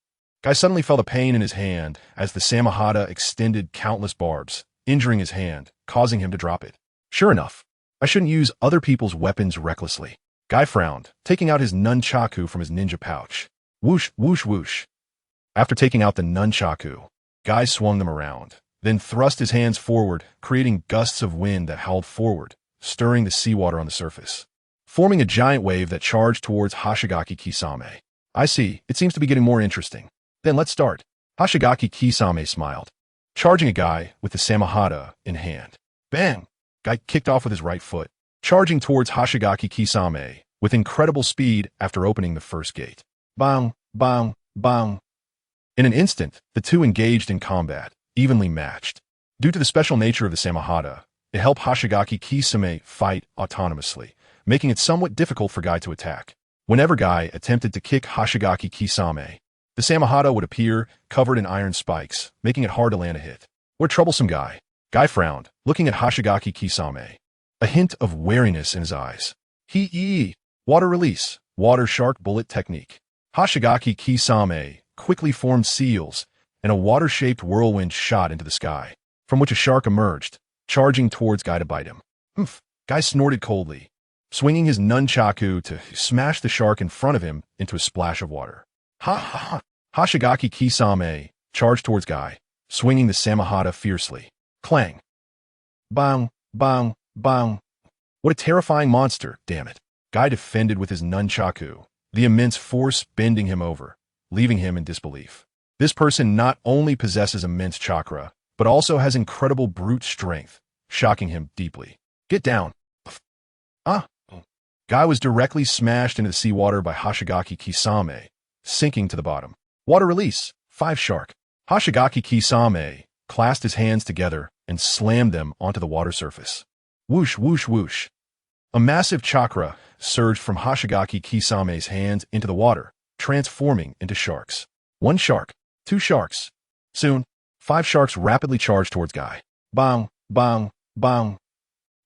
Guy suddenly felt a pain in his hand as the Samahata extended countless barbs, injuring his hand, causing him to drop it. Sure enough, I shouldn't use other people's weapons recklessly. Guy frowned, taking out his nunchaku from his ninja pouch. Whoosh, whoosh, whoosh. After taking out the nunchaku, Guy swung them around, then thrust his hands forward, creating gusts of wind that howled forward, stirring the seawater on the surface, forming a giant wave that charged towards Hashigaki Kisame. I see, it seems to be getting more interesting. Then let's start. Hashigaki Kisame smiled, charging a Guy with the Samahata in hand. Bang! Guy kicked off with his right foot, charging towards Hashigaki Kisame with incredible speed after opening the first gate. Bang, bang, bang. In an instant, the two engaged in combat, evenly matched. Due to the special nature of the Samahata, it helped Hashigaki Kisame fight autonomously, making it somewhat difficult for Guy to attack. Whenever Guy attempted to kick Hashigaki Kisame, the Samahata would appear covered in iron spikes, making it hard to land a hit. What a troublesome Guy. Guy frowned, looking at Hashigaki Kisame, a hint of wariness in his eyes. Hee. Water release, water shark bullet technique. Hashigaki Kisame quickly formed seals, and a water-shaped whirlwind shot into the sky, from which a shark emerged, charging towards Guy to bite him. Oomph! Guy snorted coldly, swinging his nunchaku to smash the shark in front of him into a splash of water. Ha ha ha! Hashigaki Kisame charged towards Guy, swinging the Samahata fiercely. Clang! Bang! Bang! Bang! What a terrifying monster, damn it. Guy defended with his nunchaku, the immense force bending him over, leaving him in disbelief. This person not only possesses immense chakra, but also has incredible brute strength, shocking him deeply. Get down. Ah! Guy was directly smashed into the seawater by Hashigaki Kisame, sinking to the bottom. Water release, 5 shark. Hashigaki Kisame clasped his hands together and slammed them onto the water surface. Whoosh, whoosh, whoosh. A massive chakra surged from Hashigaki Kisame's hands into the water, transforming into sharks. 1 shark, 2 sharks. Soon, 5 sharks rapidly charged towards Guy. Bang, bang, bang.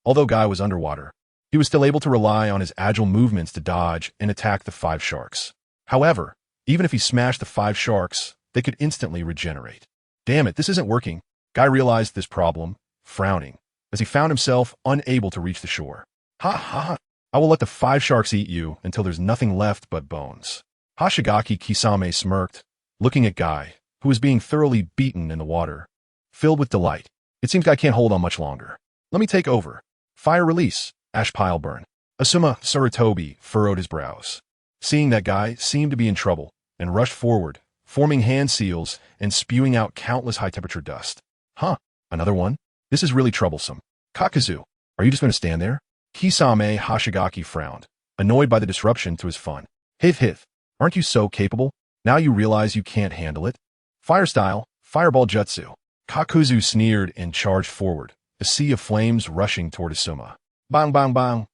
Although Guy was underwater, he was still able to rely on his agile movements to dodge and attack the 5 sharks. However, even if he smashed the 5 sharks, they could instantly regenerate. Damn it, this isn't working. Guy realized this problem, frowning, as he found himself unable to reach the shore. Ha ha ha! I will let the 5 sharks eat you until there's nothing left but bones. Hashigaki Kisame smirked, looking at Guy, who was being thoroughly beaten in the water. Filled with delight, it seems Guy can't hold on much longer. Let me take over. Fire release, ash pile burn. Asuma Sarutobi furrowed his brows, seeing that Guy seemed to be in trouble, and rushed forward, forming hand seals and spewing out countless high-temperature dust. Huh, another one? This is really troublesome. Kakazu, are you just going to stand there? Kisame Hashigaki frowned, annoyed by the disruption to his fun. Hith, aren't you so capable? Now you realize you can't handle it? Fire style, fireball jutsu. Kakuzu sneered and charged forward, a sea of flames rushing toward Asuma. Bang, bang, bang.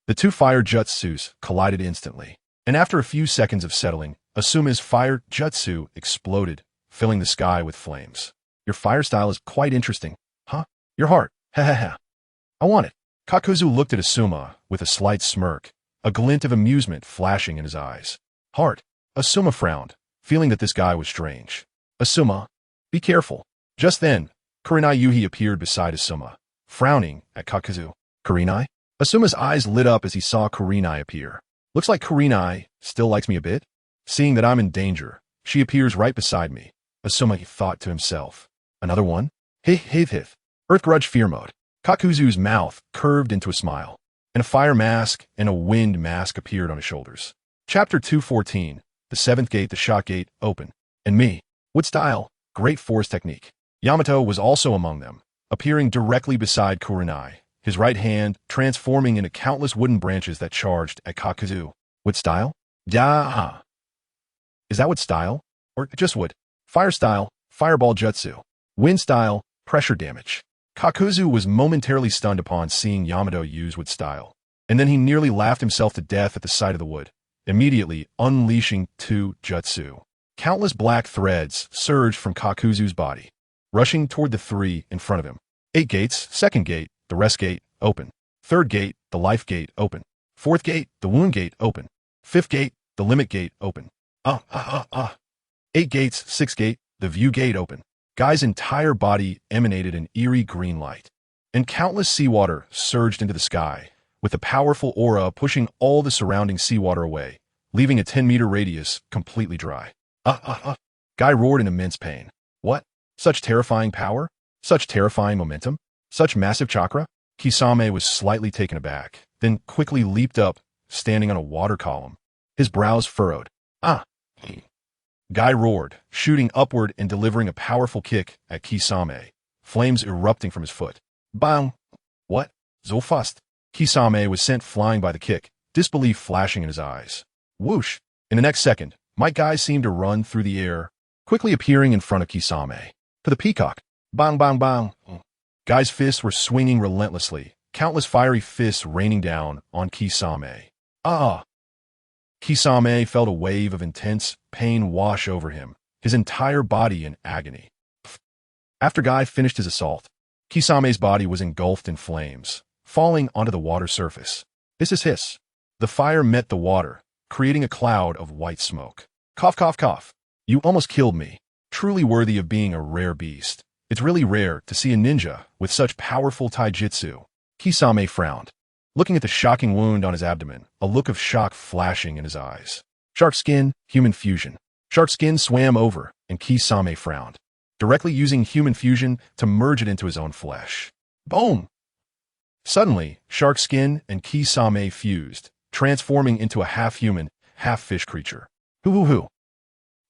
The 2 fire jutsus collided instantly, and after a few seconds of settling, Asuma's fire jutsu exploded, filling the sky with flames. Your fire style is quite interesting. Huh? Your heart. Ha ha ha. I want it. Kakuzu looked at Asuma with a slight smirk, a glint of amusement flashing in his eyes. Heart. Asuma frowned, feeling that this guy was strange. Asuma, be careful. Just then, Kurenai Yuhi appeared beside Asuma, frowning at Kakuzu. Kurenai? Asuma's eyes lit up as he saw Kurenai appear. Looks like Kurenai still likes me a bit. Seeing that I'm in danger, she appears right beside me. Asuma thought to himself. Another one? Hith. Earth grudge fear mode. Kakuzu's mouth curved into a smile, and a fire mask and a wind mask appeared on his shoulders. Chapter 214, the 7th gate, the shot gate, open. And me. Wood style, great force technique. Yamato was also among them, appearing directly beside Kurenai, his right hand transforming into countless wooden branches that charged at Kakuzu. With style? Yeah. Is that with style? Or just wood? Fire style, fireball jutsu. Wind style, pressure damage. Kakuzu was momentarily stunned upon seeing Yamato use wood style, and then he nearly laughed himself to death at the sight of the wood, immediately unleashing two jutsu. Countless black threads surged from Kakuzu's body, rushing toward the three in front of him. 8 gates, second gate, the rest gate, open. Third gate, the life gate, open. Fourth gate, the wound gate, open. Fifth gate, the limit gate, open. 8 gates, sixth gate, the view gate, open. Guy's entire body emanated an eerie green light, and countless seawater surged into the sky, with a powerful aura pushing all the surrounding seawater away, leaving a 10-meter radius completely dry. Guy roared in immense pain. What? Such terrifying power? Such terrifying momentum? Such massive chakra? Kisame was slightly taken aback, then quickly leaped up, standing on a water column. His brows furrowed. Guy roared, shooting upward and delivering a powerful kick at Kisame, flames erupting from his foot. Bang! What? So fast? Kisame was sent flying by the kick, disbelief flashing in his eyes. Whoosh! In the next second, my guy seemed to run through the air, quickly appearing in front of Kisame. To the peacock. Bang, bang, bang. Guy's fists were swinging relentlessly, countless fiery fists raining down on Kisame. Kisame felt a wave of intense pain wash over him, his entire body in agony. After Guy finished his assault, Kisame's body was engulfed in flames, falling onto the water surface. Hiss. The fire met the water, creating a cloud of white smoke. Cough, cough, cough. You almost killed me. Truly worthy of being a rare beast. It's really rare to see a ninja with such powerful taijutsu. Kisame frowned, looking at the shocking wound on his abdomen, a look of shock flashing in his eyes. Shark skin, human fusion. Shark skin swam over, and Kisame frowned, directly using human fusion to merge it into his own flesh. Boom! Suddenly, shark skin and Kisame fused, transforming into a half-human, half-fish creature. Hoo.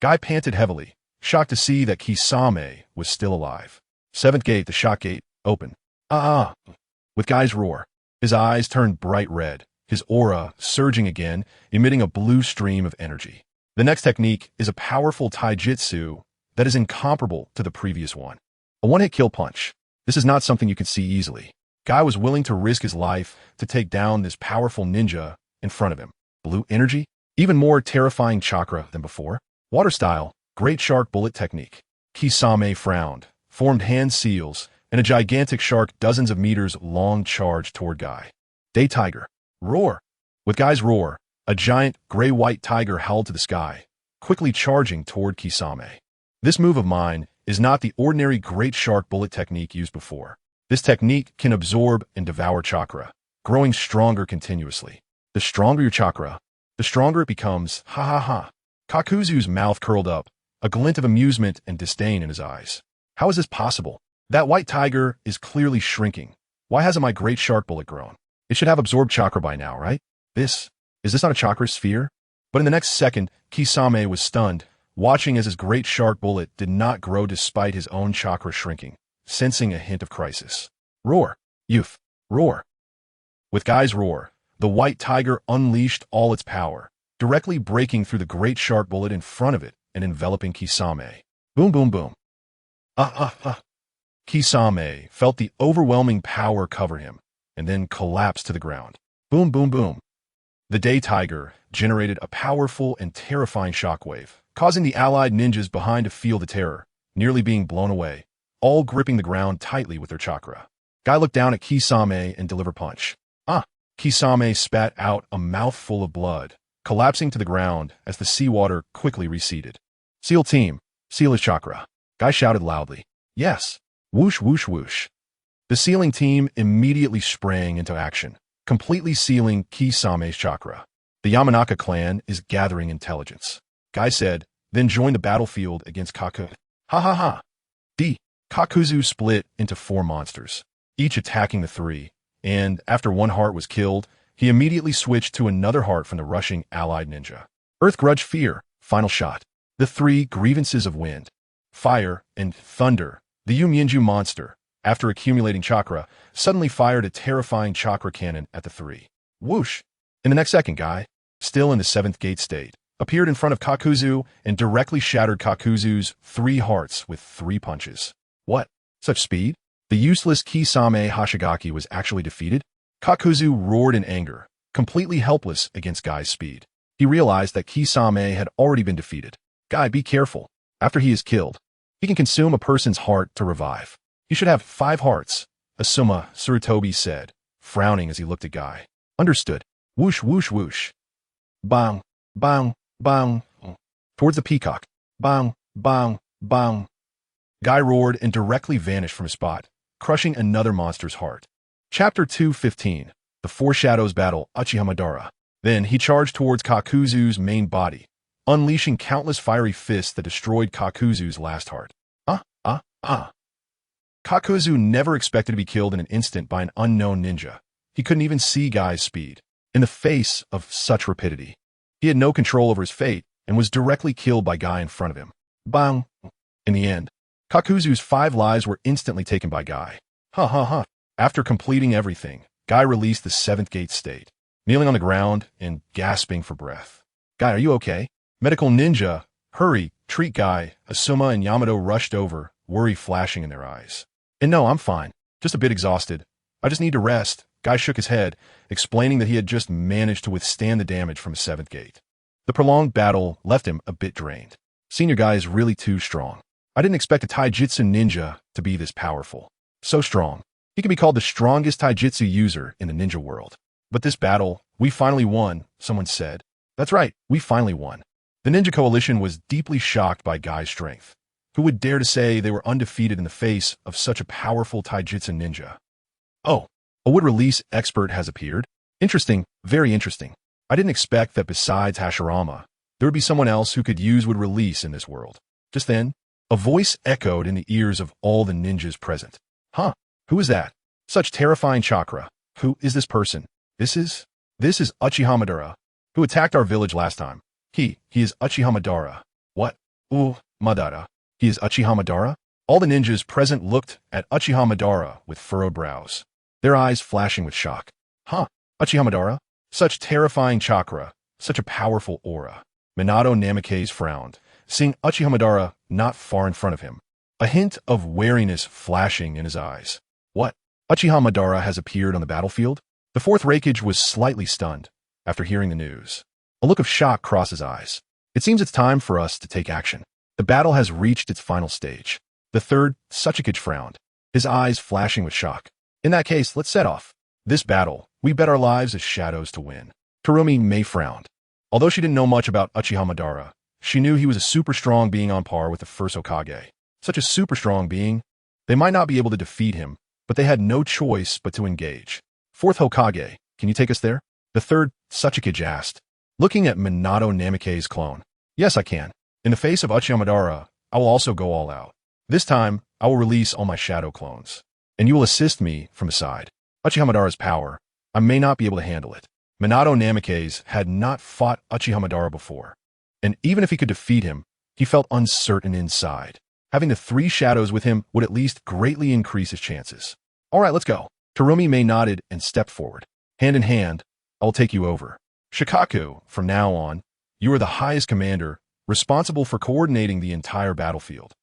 Guy panted heavily, shocked to see that Kisame was still alive. Seventh gate, the shock gate, open. With Guy's roar, his eyes turned bright red, his aura surging again, emitting a blue stream of energy. The next technique is a powerful taijutsu that is incomparable to the previous one. A one-hit kill punch. This is not something you can see easily. Guy was willing to risk his life to take down this powerful ninja in front of him. Blue energy? Even more terrifying chakra than before. Water style, great shark bullet technique. Kisame frowned, formed hand seals, and a gigantic shark dozens of meters long charged toward Guy. Day tiger. Roar. With Guy's roar, a giant gray-white tiger howled to the sky, quickly charging toward Kisame. This move of mine is not the ordinary great shark bullet technique used before. This technique can absorb and devour chakra, growing stronger continuously. The stronger your chakra, the stronger it becomes. Kakuzu's mouth curled up, a glint of amusement and disdain in his eyes. How is this possible? That white tiger is clearly shrinking. Why hasn't my great shark bullet grown? It should have absorbed chakra by now, right? Is this not a chakra sphere? But in the next second, Kisame was stunned, watching as his great shark bullet did not grow despite his own chakra shrinking, sensing a hint of crisis. Roar, youth, roar. With Guy's roar, the white tiger unleashed all its power, directly breaking through the great shark bullet in front of it and enveloping Kisame. Boom, boom, boom. Kisame felt the overwhelming power cover him, and then collapsed to the ground. Boom, boom, boom. The day tiger generated a powerful and terrifying shockwave, causing the allied ninjas behind to feel the terror, nearly being blown away, all gripping the ground tightly with their chakra. Guy looked down at Kisame and delivered punch. Kisame spat out a mouthful of blood, collapsing to the ground as the seawater quickly receded. Seal team, seal his chakra. Guy shouted loudly. Yes. Whoosh, whoosh, whoosh. The sealing team immediately sprang into action, completely sealing Kisame's chakra. The Yamanaka clan is gathering intelligence, Guy said, then joined the battlefield against Kakuzu. Kakuzu split into 4 monsters, each attacking the 3, and after one heart was killed, he immediately switched to another heart from the rushing allied ninja. Earth Grudge Fear, final shot. The 3 grievances of wind, fire, and thunder. The Yumienju monster, after accumulating chakra, suddenly fired a terrifying chakra cannon at the three. Whoosh! In the next second, Guy, still in the seventh gate state, appeared in front of Kakuzu and directly shattered Kakuzu's 3 hearts with 3 punches. What? Such speed? The useless Kisame Hashigaki was actually defeated? Kakuzu roared in anger, completely helpless against Guy's speed. He realized that Kisame had already been defeated. Guy, be careful. After he is killed, he can consume a person's heart to revive. You should have 5 hearts, Asuma Tsurutobi said, frowning as he looked at Guy. Understood. Whoosh, whoosh, whoosh. Bang, bang, bang. Towards the peacock. Bang, bang, bang. Guy roared and directly vanished from his spot, crushing another monster's heart. Chapter 2:15. The Four Shadows Battle Uchihamadara. Then he charged towards Kakuzu's main body, unleashing countless fiery fists that destroyed Kakuzu's last heart. Kakuzu never expected to be killed in an instant by an unknown ninja. He couldn't even see Guy's speed. In the face of such rapidity, he had no control over his fate and was directly killed by Guy in front of him. Bang! In the end, Kakuzu's 5 lives were instantly taken by Guy. After completing everything, Guy released the 7th gate state, kneeling on the ground and gasping for breath. Guy, are you okay? Medical ninja, hurry, treat Guy. Asuma and Yamato rushed over, worry flashing in their eyes. And no, I'm fine, just a bit exhausted. I just need to rest. Guy shook his head, explaining that he had just managed to withstand the damage from his 7th gate. The prolonged battle left him a bit drained. Senior Guy is really too strong. I didn't expect a taijutsu ninja to be this powerful. So strong. He can be called the strongest taijutsu user in the ninja world. But this battle, we finally won, someone said. That's right, we finally won. The ninja coalition was deeply shocked by Guy's strength. Who would dare to say they were undefeated in the face of such a powerful taijutsu ninja? Oh, a wood-release expert has appeared? Interesting, very interesting. I didn't expect that besides Hashirama, there would be someone else who could use wood-release in this world. Just then, a voice echoed in the ears of all the ninjas present. Huh, who is that? Such terrifying chakra. Who is this person? This is Uchihamadara, who attacked our village last time. He is Uchihamadara. What? Madara. He is Uchihamadara? All the ninjas present looked at Uchihamadara with furrowed brows, their eyes flashing with shock. Uchihamadara? Such terrifying chakra, such a powerful aura. Minato Namikaze frowned, seeing Uchihamadara not far in front of him, a hint of wariness flashing in his eyes. What? Uchihamadara has appeared on the battlefield? The 4th Raikage was slightly stunned after hearing the news. A look of shock crossed his eyes. It seems it's time for us to take action. The battle has reached its final stage. The 3rd Tsuchikage frowned, his eyes flashing with shock. In that case, let's set off. This battle, we bet our lives as shadows to win. Terumi May frowned. Although she didn't know much about Uchihamadara, she knew he was a super strong being on par with the first Hokage. Such a super strong being, they might not be able to defeat him, but they had no choice but to engage. 4th Hokage, can you take us there? The 3rd Tsuchikage asked, looking at Minato Namikaze's clone. Yes, I can. In the face of Uchihamadara, I will also go all out. This time, I will release all my shadow clones, and you will assist me from the side. Uchihamadara's power, I may not be able to handle it. Minato Namikaze had not fought Uchihamadara before, and even if he could defeat him, he felt uncertain inside. Having the 3 shadows with him would at least greatly increase his chances. All right, let's go. Terumi May nodded and stepped forward. Hand in hand, I will take you over. Shikaku, from now on, you are the highest commander, responsible for coordinating the entire battlefield.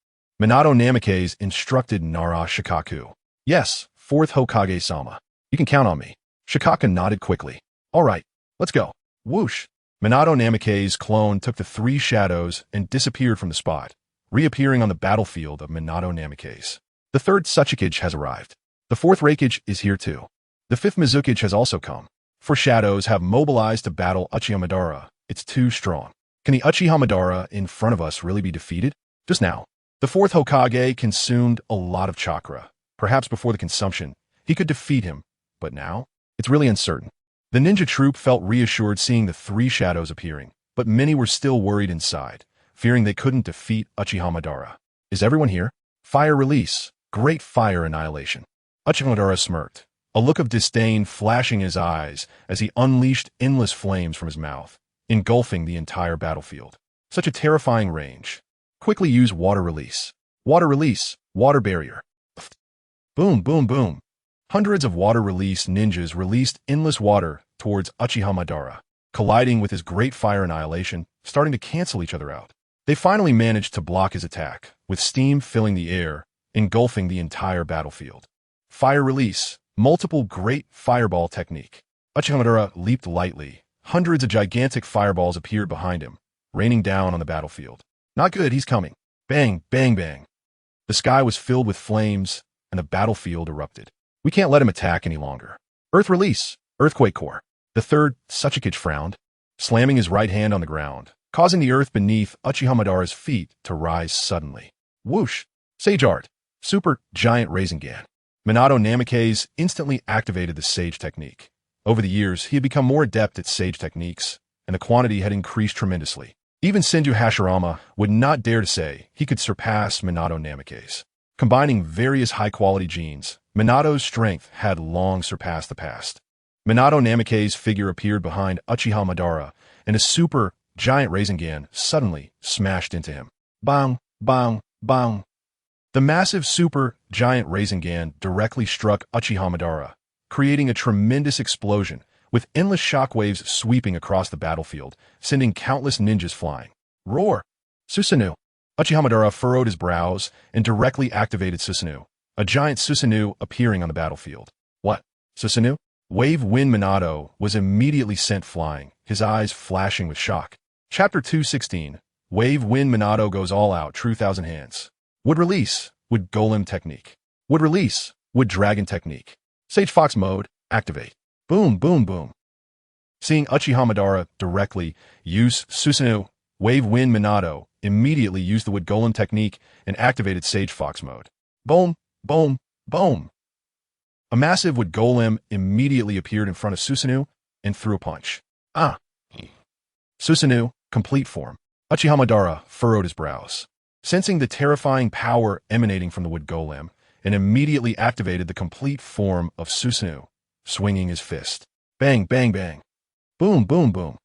Minato Namikaze instructed Nara Shikaku. Yes, 4th Hokage-sama. You can count on me. Shikaku nodded quickly. All right, let's go. Whoosh. Minato Namikaze's clone took the 3 shadows and disappeared from the spot, reappearing on the battlefield of Minato Namikaze. The 3rd Tsuchikage has arrived. The 4th Raikage is here too. The 5th Mizukage has also come. 4 shadows have mobilized to battle Uchihamadara. It's too strong. Can the Uchihamadara in front of us really be defeated? Just now, the 4th Hokage consumed a lot of chakra. Perhaps before the consumption, he could defeat him, but now, it's really uncertain. The ninja troop felt reassured seeing the 3 shadows appearing, but many were still worried inside, fearing they couldn't defeat Uchihamadara. Is everyone here? Fire release. Great fire annihilation. Uchihamadara smirked, a look of disdain flashing in his eyes as he unleashed endless flames from his mouth, engulfing the entire battlefield. Such a terrifying range. Quickly use water release. Water release. Water barrier. Boom, boom, boom. Hundreds of water-release ninjas released endless water towards Uchiha Madara, colliding with his great fire annihilation, starting to cancel each other out. They finally managed to block his attack, with steam filling the air, engulfing the entire battlefield. Fire release, multiple great fireball technique. Uchiha Madara leaped lightly. Hundreds of gigantic fireballs appeared behind him, raining down on the battlefield. Not good, he's coming. Bang, bang, bang. The sky was filled with flames, and the battlefield erupted. We can't let him attack any longer. Earth release, earthquake core. The third Tsuchikage frowned, slamming his right hand on the ground, causing the earth beneath Uchiha Madara's feet to rise suddenly. Whoosh! Sage Art, Super Giant Rasengan. Minato Namikaze instantly activated the Sage technique. Over the years, he had become more adept at Sage techniques, and the quantity had increased tremendously. Even Senju Hashirama would not dare to say he could surpass Minato Namikaze. Combining various high-quality genes, Minato's strength had long surpassed the past. Minato Namikaze's figure appeared behind Uchiha Madara, and a super giant Rasengan suddenly smashed into him. Bang, bang, bang. The massive super giant Rasengan directly struck Uchiha Madara, creating a tremendous explosion, with endless shockwaves sweeping across the battlefield, sending countless ninjas flying. Roar! Susanoo. Uchiha Madara furrowed his brows and directly activated Susanoo, a giant Susanoo appearing on the battlefield. What? Susanoo? Wave Wind Minato was immediately sent flying, his eyes flashing with shock. Chapter 216. Wave Wind Minato goes all out, True Thousand Hands. Would release, would golem technique. Would release, would dragon technique. Sage Fox mode, activate. Boom, boom, boom. Seeing Uchiha Madara directly use Susanoo, Wave Wind Minato immediately used the Wood Golem technique and activated Sage Fox mode. Boom, boom, boom. A massive Wood Golem immediately appeared in front of Susanoo and threw a punch. Ah! Susanoo, complete form. Uchiha Madara furrowed his brows, sensing the terrifying power emanating from the Wood Golem, and immediately activated the complete form of Susanoo, swinging his fist. Bang, bang, bang. Boom, boom, boom.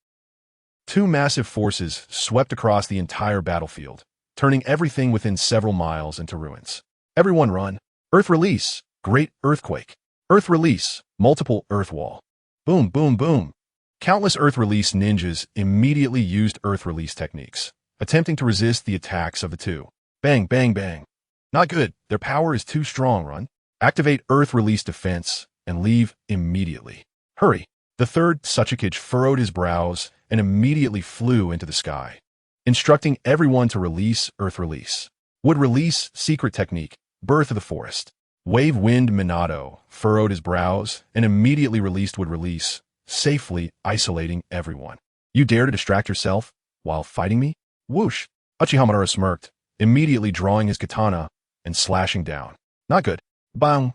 Two massive forces swept across the entire battlefield, turning everything within several miles into ruins. Everyone run. Earth release, great earthquake. Earth release, multiple earth wall. Boom, boom, boom. Countless earth release ninjas immediately used earth release techniques, attempting to resist the attacks of the two. Bang, bang, bang. Not good. Their power is too strong, run. Activate earth release defense and leave immediately. Hurry. The third Tsuchikage furrowed his brows and immediately flew into the sky, instructing everyone to release earth release. Would release secret technique, birth of the forest. Wave Wind Minato furrowed his brows and immediately released would release, safely isolating everyone. You dare to distract yourself while fighting me? Whoosh! Uchiha Madara smirked, immediately drawing his katana and slashing down. Not good. Bang!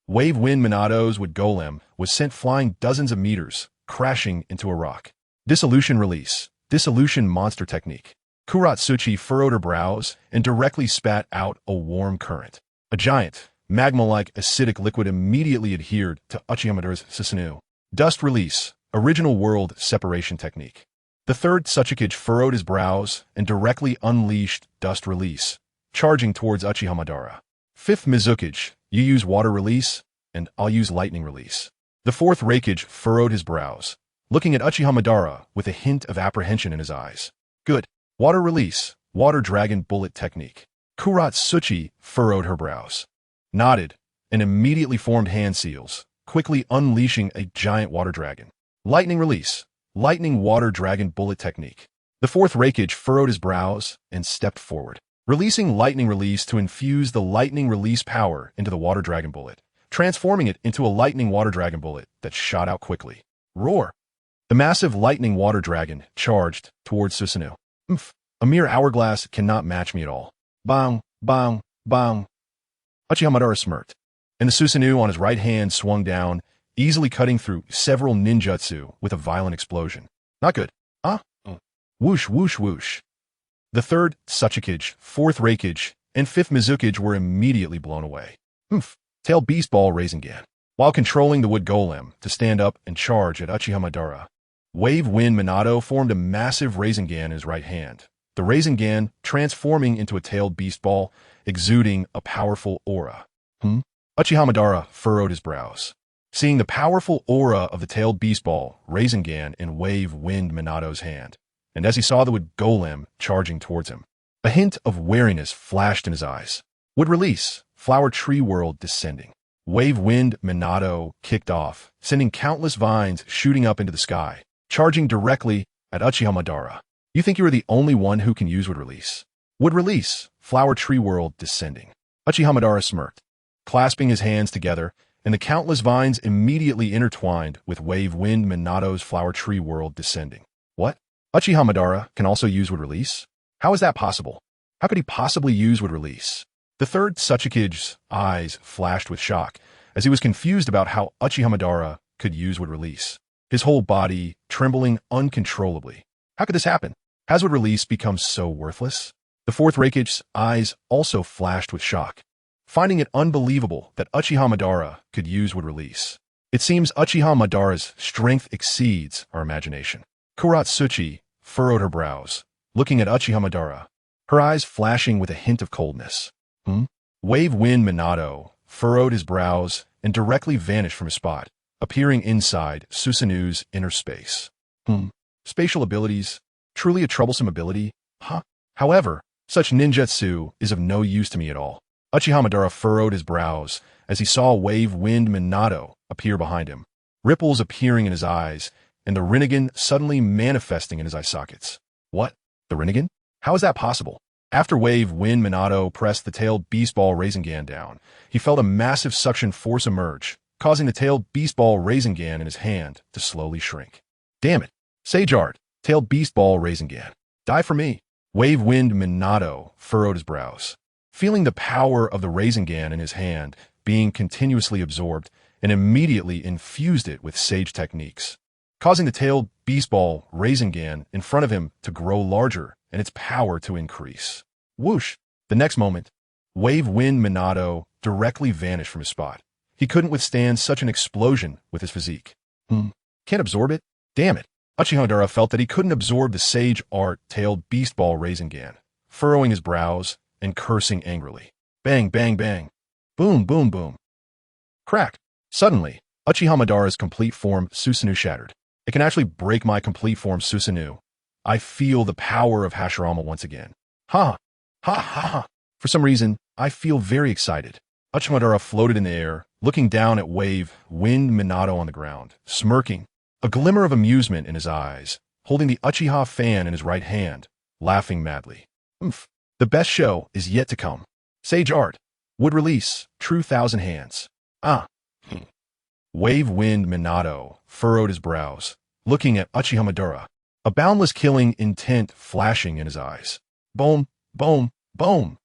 Wave Wind Minato's Wood Golem was sent flying dozens of meters, crashing into a rock. Dissolution release, dissolution monster technique. Kuratsuchi furrowed her brows and directly spat out a warm current. A giant, magma-like acidic liquid immediately adhered to Uchiha Madara's Susanoo. Dust release, original world separation technique. The third Tsuchikage furrowed his brows and directly unleashed dust release, charging towards Uchiha Madara. Fifth Mizukage, you use water release, and I'll use lightning release. The fourth Reikage furrowed his brows, looking at Uchiha Madara with a hint of apprehension in his eyes. Good. Water release, water dragon bullet technique. Kuratsuchi furrowed her brows, nodded, and immediately formed hand seals, quickly unleashing a giant water dragon. Lightning release, lightning water dragon bullet technique. The fourth Reikage furrowed his brows and stepped forward, releasing lightning release to infuse the lightning release power into the water dragon bullet, transforming it into a lightning water dragon bullet that shot out quickly. Roar! The massive lightning water dragon charged towards Susanoo. A mere hourglass cannot match me at all. Bang, bang, bang. Uchiha Madara smirked, and the Susanoo on his right hand swung down, easily cutting through several ninjutsu with a violent explosion. Not good. Whoosh, whoosh, whoosh. The third Tsuchikage, fourth Reikage, and fifth Mizukage were immediately blown away. Tail Beast Ball Rasengan. While controlling the Wood Golem to stand up and charge at Uchiha Madara, Wave Wind Minato formed a massive Rasengan in his right hand, the Rasengan transforming into a tailed beast ball, exuding a powerful aura. Uchiha Madara furrowed his brows. Seeing the powerful aura of the tailed beast ball, Rasengan in wave wind Minato's hand, and as he saw the wood golem charging towards him, a hint of wariness flashed in his eyes. Would release, flower tree world descending. Wave wind Minato kicked off, sending countless vines shooting up into the sky, charging directly at Uchiha Madara. You think you are the only one who can use would release? Would release, flower tree world descending. Uchiha Madara smirked, clasping his hands together, and the countless vines immediately intertwined with wave wind Minato's flower tree world descending. What? Uchiha Madara can also use would release? How is that possible? How could he possibly use would release? The third Tsuchikige's eyes flashed with shock as he was confused about how Uchiha Madara could use would release, his whole body trembling uncontrollably. How could this happen? Has would release become so worthless? The fourth Raikage's eyes also flashed with shock, finding it unbelievable that Uchiha Madara could use would release. It seems Uchiha Madara's strength exceeds our imagination. Kuratsuchi furrowed her brows, looking at Uchiha Madara, her eyes flashing with a hint of coldness. Wave wind Minato furrowed his brows and directly vanished from his spot, appearing inside Susanu's inner space. Spatial abilities? Truly a troublesome ability? However, such ninjutsu is of no use to me at all. Uchiha Madara furrowed his brows as he saw wave wind Minato appear behind him, ripples appearing in his eyes, and the Rinnegan suddenly manifesting in his eye sockets. What? The Rinnegan? How is that possible? After wave wind Minato pressed the tailed beast ball Rasengan down, he felt a massive suction force emerge, causing the tailed beast ball Rasengan in his hand to slowly shrink. Damn it! Sage Art, tailed beast ball Rasengan. Die for me! Wave wind Minato furrowed his brows, feeling the power of the Rasengan in his hand being continuously absorbed, and immediately infused it with sage techniques, causing the tailed beast ball Rasengan in front of him to grow larger and its power to increase. Whoosh! The next moment, wave wind Minato directly vanished from his spot. He couldn't withstand such an explosion with his physique. Can't absorb it? Damn it! Uchiha Madara felt that he couldn't absorb the sage art tailed beast ball Rasengan, furrowing his brows and cursing angrily. Bang, bang, bang. Boom, boom, boom. Crack. Suddenly, Uchiha Madara's complete form Susanoo shattered. It can actually break my complete form Susanoo. I feel the power of Hashirama once again. Ha! Ha ha ha! For some reason, I feel very excited. Uchiha Madara floated in the air, looking down at wave wind Minato on the ground, smirking, a glimmer of amusement in his eyes, holding the Uchiha fan in his right hand, laughing madly. The best show is yet to come. Sage Art. Would release. True Thousand Hands. Wave wind Minato furrowed his brows, looking at Uchiha Madara, a boundless killing intent flashing in his eyes. Boom, boom, boom.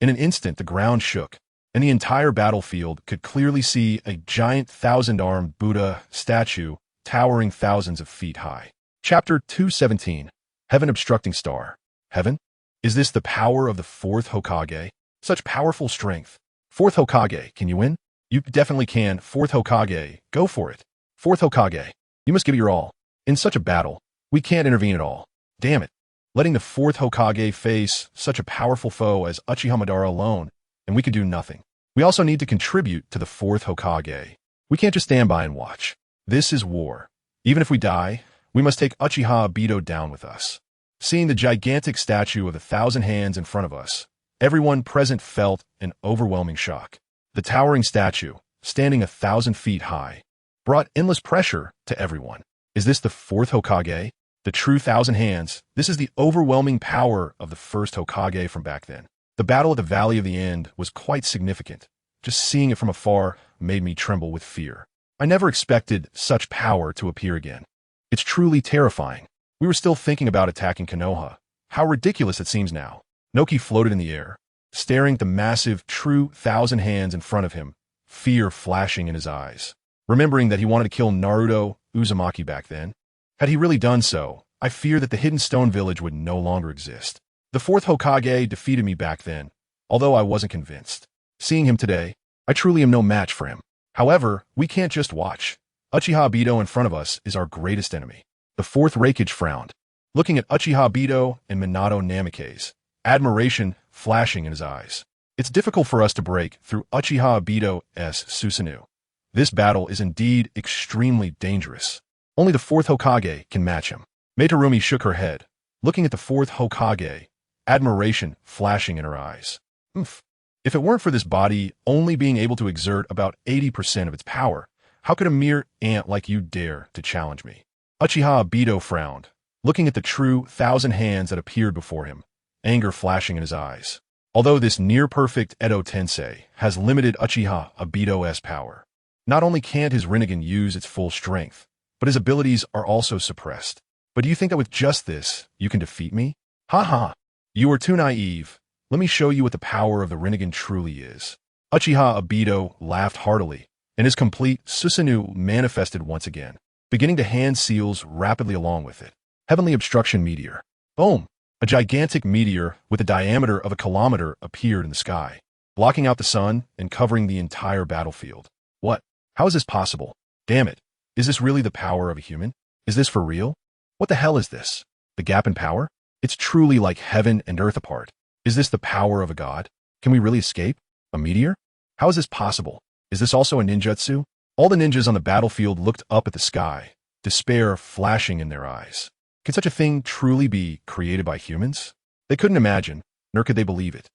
In an instant, the ground shook, and the entire battlefield could clearly see a giant thousand-armed Buddha statue towering thousands of feet high. Chapter 217. Heaven Obstructing Star. Heaven? Is this the power of the fourth Hokage? Such powerful strength. Fourth Hokage, can you win? You definitely can. Fourth Hokage, go for it. Fourth Hokage, you must give it your all. In such a battle, we can't intervene at all. Damn it. Letting the fourth Hokage face such a powerful foe as Uchiha Madara alone, and we could do nothing. We also need to contribute to the fourth Hokage. We can't just stand by and watch. This is war. Even if we die, we must take Uchiha Obito down with us. Seeing the gigantic statue of the thousand hands in front of us, everyone present felt an overwhelming shock. The towering statue, standing 1,000 feet high, brought endless pressure to everyone. Is this the fourth Hokage? The true thousand hands? This is the overwhelming power of the first Hokage from back then. The battle at the Valley of the End was quite significant. Just seeing it from afar made me tremble with fear. I never expected such power to appear again. It's truly terrifying. We were still thinking about attacking Konoha. How ridiculous it seems now. Noki floated in the air, staring at the massive, true thousand hands in front of him, fear flashing in his eyes. Remembering that he wanted to kill Naruto Uzumaki back then. Had he really done so, I fear that the Hidden Stone Village would no longer exist. The fourth Hokage defeated me back then, although I wasn't convinced. Seeing him today, I truly am no match for him. However, we can't just watch. Uchiha Obito in front of us is our greatest enemy. The fourth Raikage frowned, looking at Uchiha Obito and Minato Namikaze, admiration flashing in his eyes. It's difficult for us to break through Uchiha Obito's Susanoo. This battle is indeed extremely dangerous. Only the fourth Hokage can match him. Meiterumi shook her head, looking at the fourth Hokage, admiration flashing in her eyes. Oof. If it weren't for this body only being able to exert about 80% of its power, how could a mere ant like you dare to challenge me? Uchiha Obito frowned, looking at the true 1,000 hands that appeared before him, anger flashing in his eyes. Although this near-perfect Edo Tensei has limited Uchiha Obito's power, not only can't his Rinnegan use its full strength, but his abilities are also suppressed. But do you think that with just this, you can defeat me? Ha ha! You are too naive. Let me show you what the power of the Rinnegan truly is. Uchiha Obito laughed heartily, and his complete Susanoo manifested once again, beginning to hand seals rapidly along with it. Heavenly Obstruction Meteor. Boom! A gigantic meteor with a diameter of 1 kilometer appeared in the sky, blocking out the sun and covering the entire battlefield. What? How is this possible? Damn it. Is this really the power of a human? Is this for real? What the hell is this? The gap in power? It's truly like heaven and earth apart. Is this the power of a god? Can we really escape? A meteor? How is this possible? Is this also a ninjutsu? All the ninjas on the battlefield looked up at the sky, despair flashing in their eyes. Can such a thing truly be created by humans? They couldn't imagine, nor could they believe it.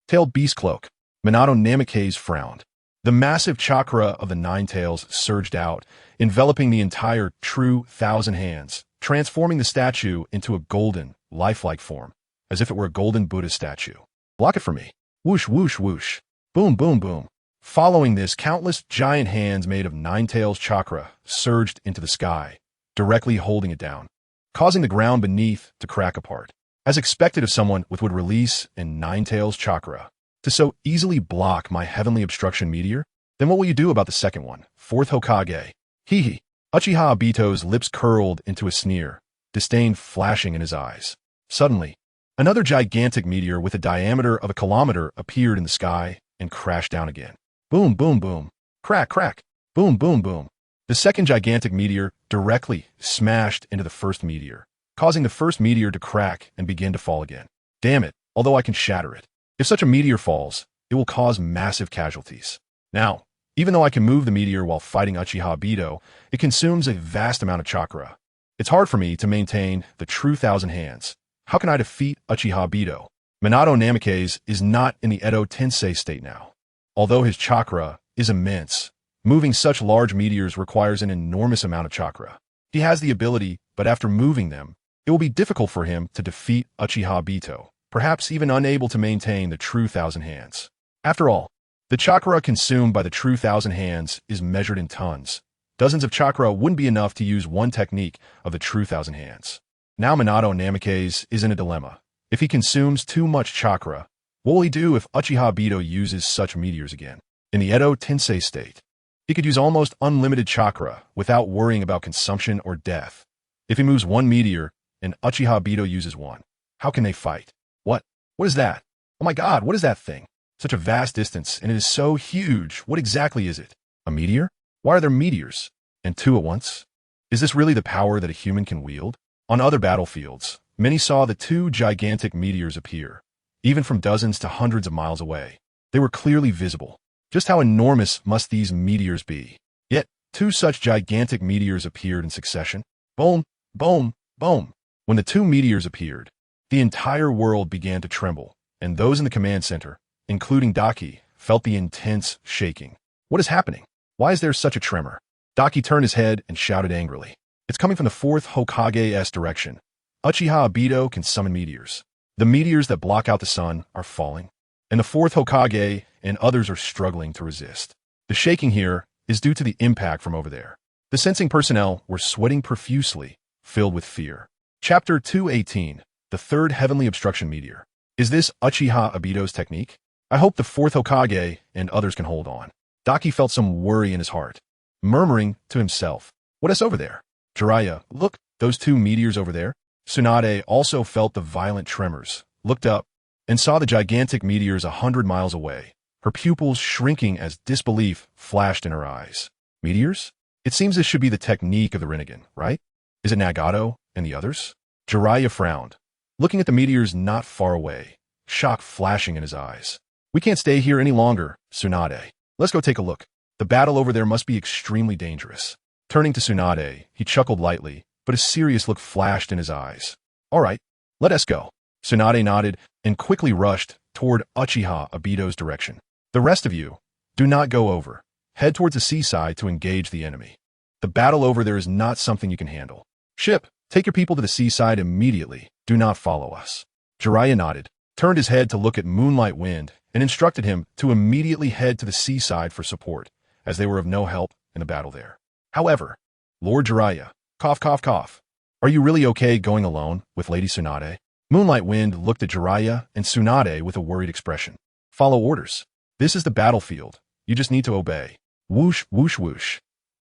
Tailed Beast Cloak. Minato Namikaze frowned. The massive chakra of the Nine Tails surged out, enveloping the entire true 1,000 hands, transforming the statue into a golden, lifelike form, as if it were a golden Buddha statue. Block it for me. Whoosh, whoosh, whoosh. Boom, boom, boom. Following this, countless giant hands made of Nine Tails chakra surged into the sky, directly holding it down, causing the ground beneath to crack apart. As expected of someone with would release in Nine Tails chakra, to so easily block my heavenly obstruction meteor, then what will you do about the second one, fourth Hokage? Hee hee. Uchiha Obito's lips curled into a sneer, disdain flashing in his eyes. Suddenly, another gigantic meteor with a diameter of 1 kilometer appeared in the sky and crashed down again. Boom, boom, boom. Crack, crack. Boom, boom, boom. The second gigantic meteor directly smashed into the first meteor, causing the first meteor to crack and begin to fall again. Damn it, although I can shatter it. If such a meteor falls, it will cause massive casualties. Now, even though I can move the meteor while fighting Uchiha Obito, it consumes a vast amount of chakra. It's hard for me to maintain the true 1,000 hands. How can I defeat Uchiha Obito? Minato Namikaze is not in the Edo Tensei state now. Although his chakra is immense, moving such large meteors requires an enormous amount of chakra. He has the ability, but after moving them, it will be difficult for him to defeat Uchiha Obito, perhaps even unable to maintain the true 1,000 hands. After all, the chakra consumed by the true 1,000 hands is measured in tons. Dozens of chakra wouldn't be enough to use one technique of the true 1,000 hands. Now Minato Namikaze is in a dilemma. If he consumes too much chakra, what will he do if Uchiha Obito uses such meteors again? In the Edo Tensei state, he could use almost unlimited chakra without worrying about consumption or death. If he moves one meteor and Uchiha Obito uses one, how can they fight? What? What is that? Oh my god, what is that thing? Such a vast distance, and it is so huge. What exactly is it? A meteor? Why are there meteors? And two at once? Is this really the power that a human can wield? On other battlefields, many saw the two gigantic meteors appear, even from dozens to hundreds of miles away. They were clearly visible. Just how enormous must these meteors be? Yet, two such gigantic meteors appeared in succession. Boom, boom, boom. When the two meteors appeared, the entire world began to tremble, and those in the command center, including Daki, felt the intense shaking. What is happening? Why is there such a tremor? Daki turned his head and shouted angrily. It's coming from the fourth Hokage's direction. Uchiha Obito can summon meteors. The meteors that block out the sun are falling, and the fourth Hokage and others are struggling to resist. The shaking here is due to the impact from over there. The sensing personnel were sweating profusely, filled with fear. Chapter 218, the third heavenly obstruction meteor. Is this Uchiha Obito's technique? I hope the fourth Hokage and others can hold on. Daki felt some worry in his heart, murmuring to himself, what is over there? Jiraiya, look, those two meteors over there. Tsunade also felt the violent tremors, looked up, and saw the gigantic meteors 100 miles away, her pupils shrinking as disbelief flashed in her eyes. Meteors? It seems this should be the technique of the Rinnegan, right? Is it Nagato and the others? Jiraiya frowned, looking at the meteors not far away, shock flashing in his eyes. We can't stay here any longer, Tsunade. Let's go take a look. The battle over there must be extremely dangerous. Turning to Tsunade, he chuckled lightly, but a serious look flashed in his eyes. All right, let us go. Tsunade nodded and quickly rushed toward Uchiha Obito's direction. The rest of you, do not go over. Head towards the seaside to engage the enemy. The battle over there is not something you can handle. Ship, take your people to the seaside immediately. Do not follow us. Jiraiya nodded, turned his head to look at Moonlight Wind, and instructed him to immediately head to the seaside for support, as they were of no help in the battle there. However, Lord Jiraiya, cough cough cough, are you really okay going alone with Lady Tsunade? Moonlight Wind looked at Jiraiya and Tsunade with a worried expression. Follow orders. This is the battlefield. You just need to obey. Whoosh, whoosh, whoosh.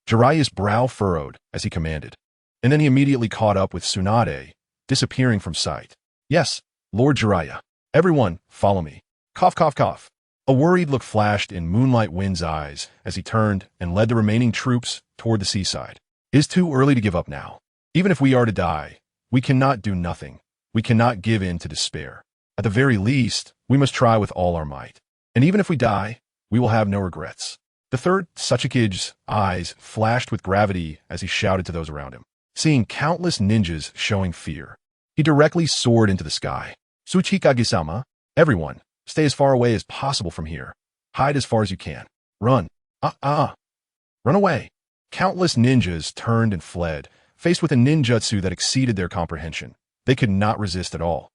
Jiraiya's brow furrowed as he commanded, and then he immediately caught up with Tsunade, disappearing from sight. Yes, Lord Jiraiya. Everyone, follow me. Cough, cough, cough. A worried look flashed in Moonlight Wind's eyes as he turned and led the remaining troops toward the seaside. It is too early to give up now. Even if we are to die, we cannot do nothing. We cannot give in to despair. At the very least, we must try with all our might. And even if we die, we will have no regrets. The third Tsuchikige's eyes flashed with gravity as he shouted to those around him. Seeing countless ninjas showing fear, he directly soared into the sky. Tsuchikage-sama, everyone, stay as far away as possible from here. Hide as far as you can. Run. Run away. Countless ninjas turned and fled, faced with a ninjutsu that exceeded their comprehension. They could not resist at all.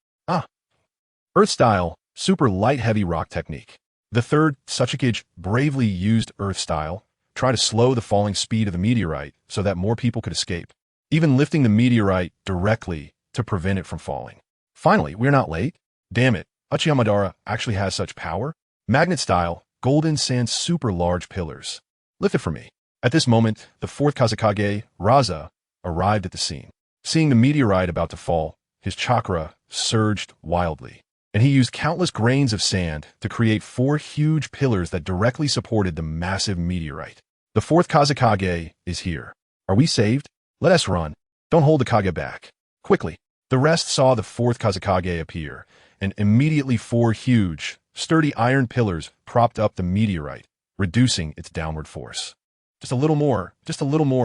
Earth style, super light heavy rock technique. The third Tsuchikage bravely used Earth style, try to slow the falling speed of the meteorite so that more people could escape, even lifting the meteorite directly to prevent it from falling. Finally, we're not late. Damn it, Uchiha Madara actually has such power. Magnet style, golden sand super large pillars. Lift it for me. At this moment, the fourth Kazekage, Raza, arrived at the scene. Seeing the meteorite about to fall, his chakra surged wildly, and he used countless grains of sand to create 4 huge pillars that directly supported the massive meteorite. The fourth Kazekage is here. Are we saved? Let us run. Don't hold the Kage back. Quickly. The rest saw the fourth Kazekage appear, and immediately 4 huge, sturdy iron pillars propped up the meteorite, reducing its downward force. Just a little more,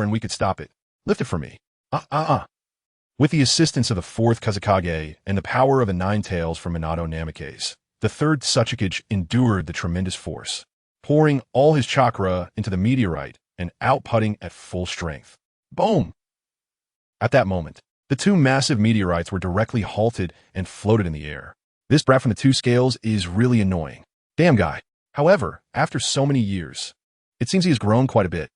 and we could stop it. Lift it for me. With the assistance of the fourth Kazekage and the power of the 9 tails from Minato Namikaze, the third Tsuchikage endured the tremendous force, pouring all his chakra into the meteorite and outputting at full strength. Boom! At that moment, the 2 massive meteorites were directly halted and floated in the air. This brat from the 2 scales is really annoying. Damn guy. However, after so many years, it seems he has grown quite a bit.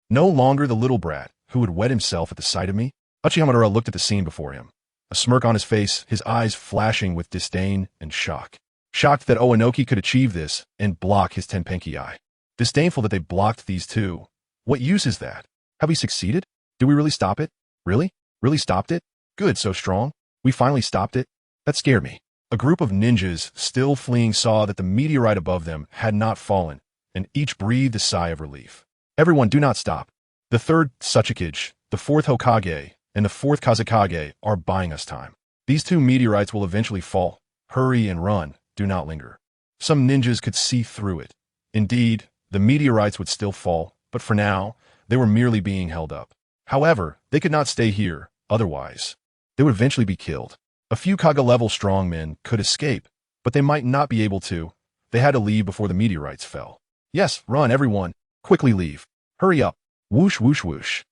No longer the little brat who would wet himself at the sight of me. Uchiha Madara looked at the scene before him, a smirk on his face, his eyes flashing with disdain and shock. Shocked that Oanoki could achieve this and block his Tenpenki Eye. Disdainful that they blocked these 2. What use is that? Have we succeeded? Did we really stop it? Really? Really stopped it? Good, so strong. We finally stopped it? That scared me. A group of ninjas still fleeing saw that the meteorite above them had not fallen, and each breathed a sigh of relief. Everyone, do not stop. The third Tsuchikage, the fourth Hokage, and the fourth Kazekage are buying us time. These 2 meteorites will eventually fall. Hurry and run. Do not linger. Some ninjas could see through it. Indeed, the meteorites would still fall, but for now, they were merely being held up. However, they could not stay here, otherwise, they would eventually be killed. A few Kage-level strongmen could escape, but they might not be able to. They had to leave before the meteorites fell. Yes, run, everyone. Quickly leave. Hurry up. Whoosh, whoosh, whoosh.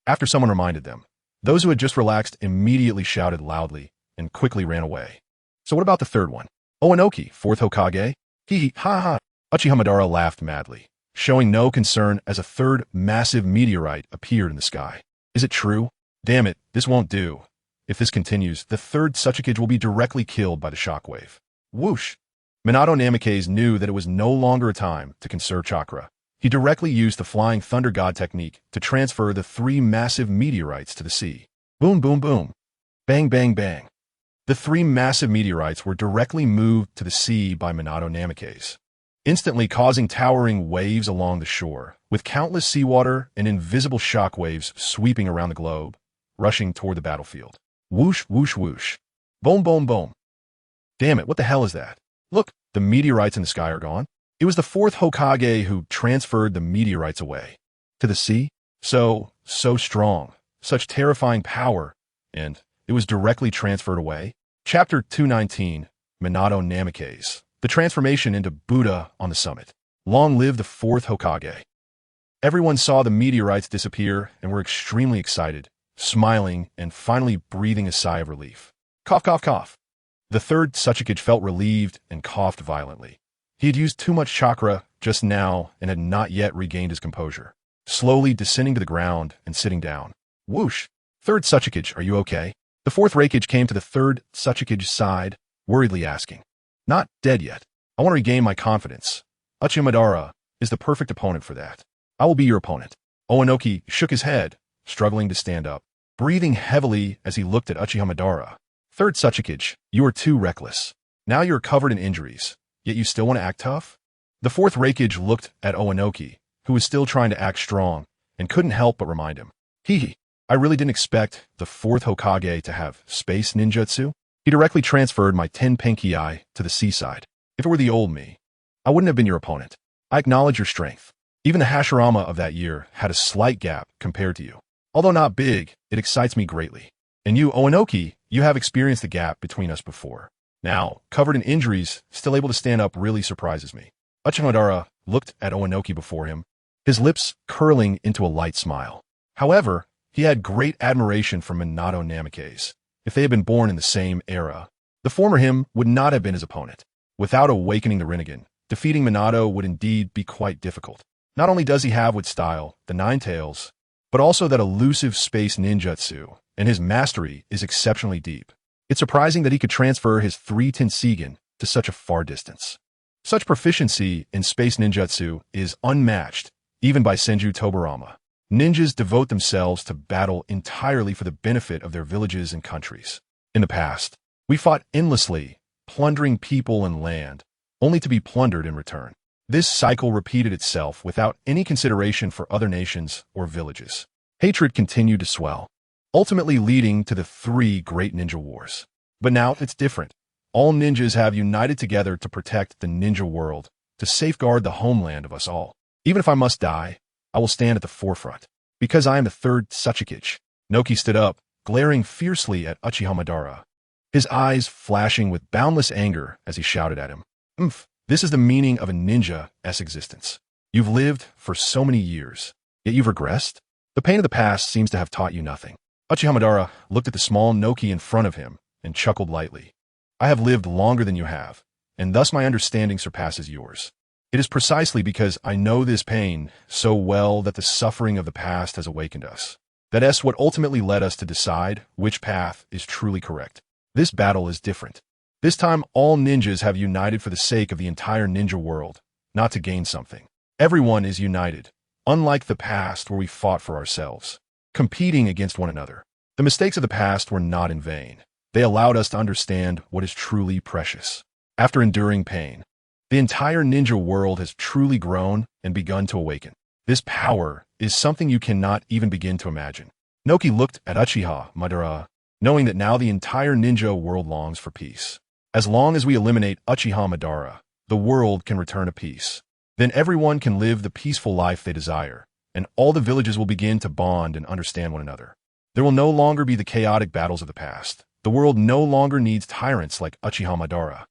After someone reminded them, those who had just relaxed immediately shouted loudly and quickly ran away. So what about the third one? Oanoki, fourth Hokage? Hee ha ha. Uchiha Madara laughed madly, showing no concern as a third massive meteorite appeared in the sky. Is it true? Damn it, this won't do. If this continues, the third Tsuchikage will be directly killed by the shockwave. Whoosh! Minato Namikaze knew that it was no longer a time to conserve chakra. He directly used the Flying Thunder God technique to transfer the 3 massive meteorites to the sea. Boom, boom, boom. Bang, bang, bang. The 3 massive meteorites were directly moved to the sea by Minato Namikaze, instantly causing towering waves along the shore, with countless seawater and invisible shockwaves sweeping around the globe, rushing toward the battlefield. Whoosh, whoosh, whoosh. Boom, boom, boom. Damn it, what the hell is that? Look, The meteorites in the sky are gone. It was the fourth Hokage who transferred the meteorites away. To the sea? So strong. Such terrifying power. And it was directly transferred away. Chapter 219, Minato Namikaze. The transformation into Buddha on the summit. Long live the fourth Hokage. Everyone saw the meteorites disappear and were extremely excited, smiling and finally breathing a sigh of relief. Cough, cough, cough. The third Tsuchikage felt relieved and coughed violently. He had used too much chakra just now and had not yet regained his composure. Slowly descending to the ground and sitting down. Whoosh! Third Tsuchikage, are you okay? The fourth Raikage came to the third Tsuchikage's side, worriedly asking. Not dead yet. I want to regain my confidence. Uchiha Madara is the perfect opponent for that. I will be your opponent. Onoki shook his head, struggling to stand up, breathing heavily as he looked at Uchiha Madara. Third Tsuchikage, you are too reckless. Now you are covered in injuries, yet you still want to act tough? The fourth Raikage looked at Onoki, who was still trying to act strong, and couldn't help but remind him. I really didn't expect the fourth Hokage to have space ninjutsu. He directly transferred my 10 Penki to the seaside. If it were the old me, I wouldn't have been your opponent. I acknowledge your strength. Even the Hashirama of that year had a slight gap compared to you. Although not big, it excites me greatly. And you, Onoki, you have experienced the gap between us before. Now, covered in injuries, still able to stand up really surprises me. Uchiha Madara looked at Onoki before him, his lips curling into a light smile. However, he had great admiration for Minato Namikaze. If they had been born in the same era, the former him would not have been his opponent. Without awakening the Rinnegan, defeating Minato would indeed be quite difficult. Not only does he have with style the Nine Tails, but also that elusive space ninjutsu, and his mastery is exceptionally deep. It's surprising that he could transfer his 3 Tenseigan to such a far distance. Such proficiency in space ninjutsu is unmatched, even by Senju Tobarama. Ninjas devote themselves to battle entirely for the benefit of their villages and countries. In the past, we fought endlessly, plundering people and land, only to be plundered in return. This cycle repeated itself without any consideration for other nations or villages. Hatred continued to swell, ultimately leading to the 3 great ninja wars. But now it's different. All ninjas have united together to protect the ninja world, to safeguard the homeland of us all. Even if I must die, I will stand at the forefront, because I am the third Tsuchikage. Noki stood up, glaring fiercely at Uchiha Madara, his eyes flashing with boundless anger as he shouted at him. This is the meaning of a ninja's existence. You've lived for so many years, yet you've regressed? The pain of the past seems to have taught you nothing. Uchiha Madara looked at the small Noki in front of him and chuckled lightly. I have lived longer than you have, and thus my understanding surpasses yours. It is precisely because I know this pain so well that the suffering of the past has awakened us. That's what ultimately led us to decide which path is truly correct. This battle is different. This time, all ninjas have united for the sake of the entire ninja world, not to gain something. Everyone is united, unlike the past where we fought for ourselves, competing against one another. The mistakes of the past were not in vain. They allowed us to understand what is truly precious. After enduring pain, the entire ninja world has truly grown and begun to awaken. This power is something you cannot even begin to imagine. Noki looked at Uchiha Madara, knowing that now the entire ninja world longs for peace. As long as we eliminate Uchiha Madara, the world can return to peace. Then everyone can live the peaceful life they desire, and all the villages will begin to bond and understand one another. There will no longer be the chaotic battles of the past. The world no longer needs tyrants like Uchiha Madara.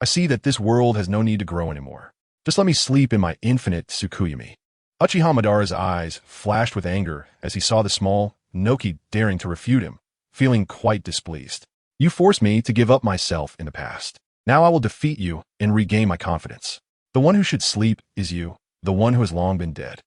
I see that this world has no need to grow anymore. Just let me sleep in my infinite Tsukuyami. Uchiha Madara's eyes flashed with anger as he saw the small Noki daring to refute him, feeling quite displeased. You forced me to give up myself in the past. Now I will defeat you and regain my confidence. The one who should sleep is you, the one who has long been dead.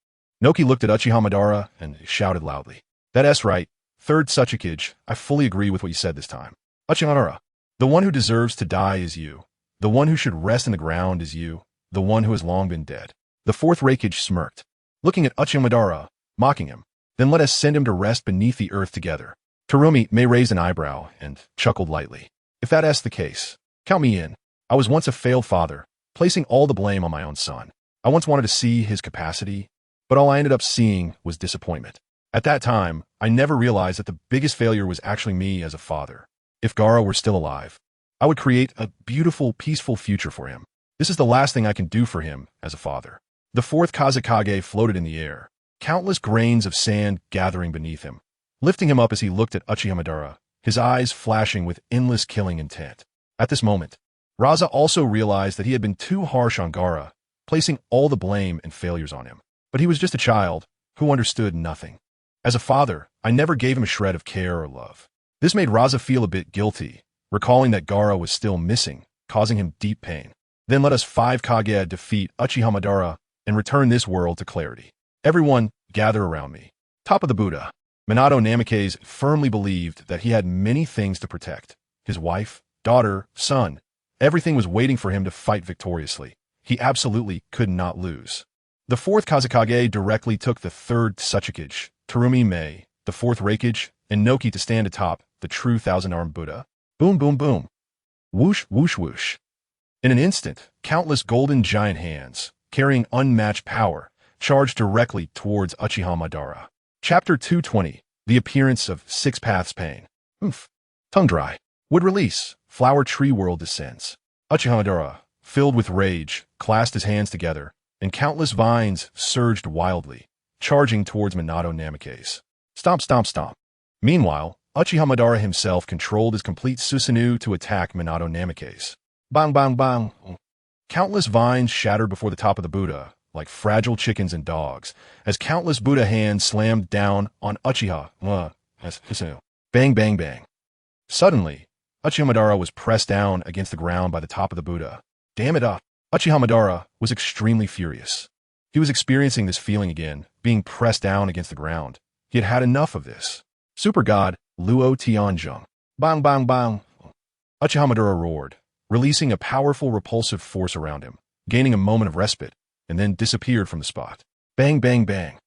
Noki looked at Uchiha Madara and shouted loudly. That's right. Third Tsuchikage, I fully agree with what you said this time. Uchiha Madara, the one who deserves to die is you. The one who should rest in the ground is you, the one who has long been dead. The fourth Raikage smirked, looking at Uchiha Madara, mocking him. Then let us send him to rest beneath the earth together. Terumi may raised an eyebrow and chuckled lightly. If that's the case, count me in. I was once a failed father, placing all the blame on my own son. I once wanted to see his capacity, but all I ended up seeing was disappointment. At that time, I never realized that the biggest failure was actually me as a father. If Gaara were still alive, I would create a beautiful, peaceful future for him. This is the last thing I can do for him as a father. The fourth Kazekage floated in the air, countless grains of sand gathering beneath him, lifting him up as he looked at Uchiha Madara, his eyes flashing with endless killing intent. At this moment, Raza also realized that he had been too harsh on Gaara, placing all the blame and failures on him. But he was just a child who understood nothing. As a father, I never gave him a shred of care or love. This made Raza feel a bit guilty, recalling that Gaara was still missing, causing him deep pain. Then let us 5 Kage defeat Uchiha Madara and return this world to clarity. Everyone, gather around me. Top of the Buddha. Minato Namikaze firmly believed that he had many things to protect. His wife, daughter, son. Everything was waiting for him to fight victoriously. He absolutely could not lose. The fourth Kazekage directly took the third Tsuchikage, Terumi Mei, the fourth Reikage, and Noki to stand atop the true thousand-armed Buddha. Boom, boom, boom. Whoosh, whoosh, whoosh. In an instant, countless golden giant hands, carrying unmatched power, charged directly towards Uchiha Madara. Chapter 220, The Appearance of Six Paths Pain. Oof. Tongue dry. Wood release. Flower tree world descends. Uchiha Madara, filled with rage, clasped his hands together, and countless vines surged wildly, charging towards Minato Namikaze. Stomp, stomp, stomp. Meanwhile, Uchiha Madara himself controlled his complete Susanoo to attack Minato Namikaze. Bang, bang, bang. Countless vines shattered before the top of the Buddha, like fragile chickens and dogs, as countless Buddha hands slammed down on Uchiha. Bang, bang, bang. Suddenly, Uchiha Madara was pressed down against the ground by the top of the Buddha. Damn it up. Uchiha Madara was extremely furious. He was experiencing this feeling again, being pressed down against the ground. He had had enough of this. Super God, Luo Tianzheng. Bang, bang, bang. Uchiha Madara roared, releasing a powerful repulsive force around him, gaining a moment of respite, and then disappeared from the spot. Bang, bang, bang.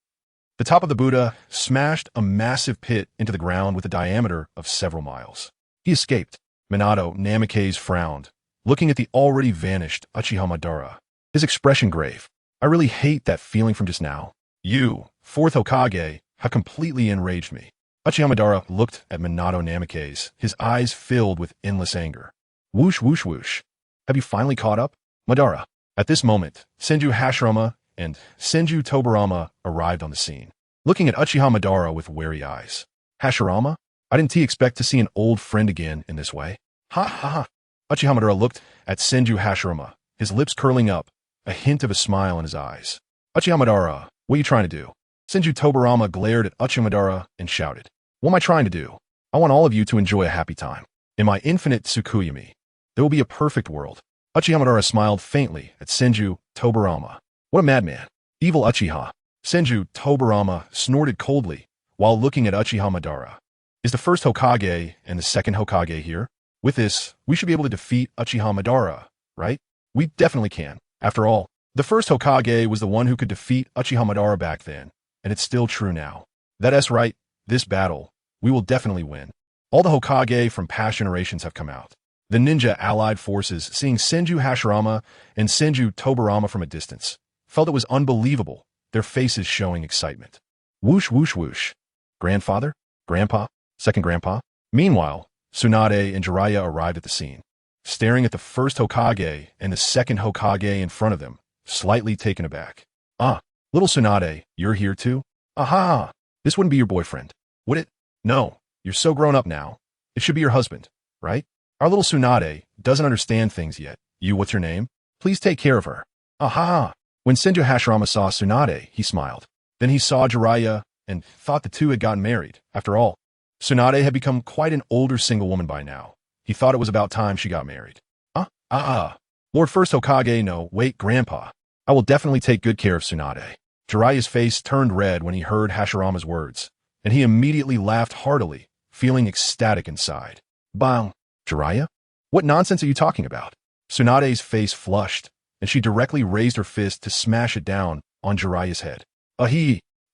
The top of the Buddha smashed a massive pit into the ground with a diameter of several miles. He escaped. Minato Namikaze frowned, looking at the already vanished Uchiha Madara. His expression grave. I really hate that feeling from just now. You, fourth Hokage, have completely enraged me. Uchiha Madara looked at Minato Namikaze, his eyes filled with endless anger. Whoosh, whoosh, whoosh. Have you finally caught up? Madara. At this moment, Senju Hashirama and Senju Tobirama arrived on the scene, looking at Uchiha Madara with wary eyes. Hashirama? I didn't expect to see an old friend again in this way. Ha ha ha. Uchiha Madara looked at Senju Hashirama, his lips curling up, a hint of a smile in his eyes. Uchiha Madara, what are you trying to do? Senju Tobirama glared at Uchiha Madara and shouted. What am I trying to do? I want all of you to enjoy a happy time. In my infinite Tsukuyami, there will be a perfect world. Uchiha Madara smiled faintly at Senju Tobirama. What a madman. Evil Uchiha. Senju Tobirama snorted coldly while looking at Uchiha Madara. Is the first Hokage and the second Hokage here? With this, we should be able to defeat Uchiha Madara, right? We definitely can. After all, the first Hokage was the one who could defeat Uchiha Madara back then, and it's still true now. That's right, this battle, we will definitely win. All the Hokage from past generations have come out. The ninja allied forces, seeing Senju Hashirama and Senju Tobirama from a distance, felt it was unbelievable, their faces showing excitement. Whoosh, whoosh, whoosh. Grandfather? Grandpa? Second grandpa? Meanwhile, Tsunade and Jiraiya arrived at the scene, staring at the first Hokage and the second Hokage in front of them, slightly taken aback. Ah, little Tsunade, you're here too? Aha! This wouldn't be your boyfriend, would it? No, you're so grown up now. It should be your husband, right? Our little Tsunade doesn't understand things yet. You, what's your name? Please take care of her. Aha! When Senju Hashirama saw Tsunade, he smiled. Then he saw Jiraiya and thought the two had gotten married. After all, Tsunade had become quite an older single woman by now. He thought it was about time she got married. Lord First Hokage, no, wait, Grandpa. I will definitely take good care of Tsunade. Jiraiya's face turned red when he heard Hashirama's words, and he immediately laughed heartily, feeling ecstatic inside. Bang! Jiraiya? What nonsense are you talking about? Tsunade's face flushed, and she directly raised her fist to smash it down on Jiraiya's head.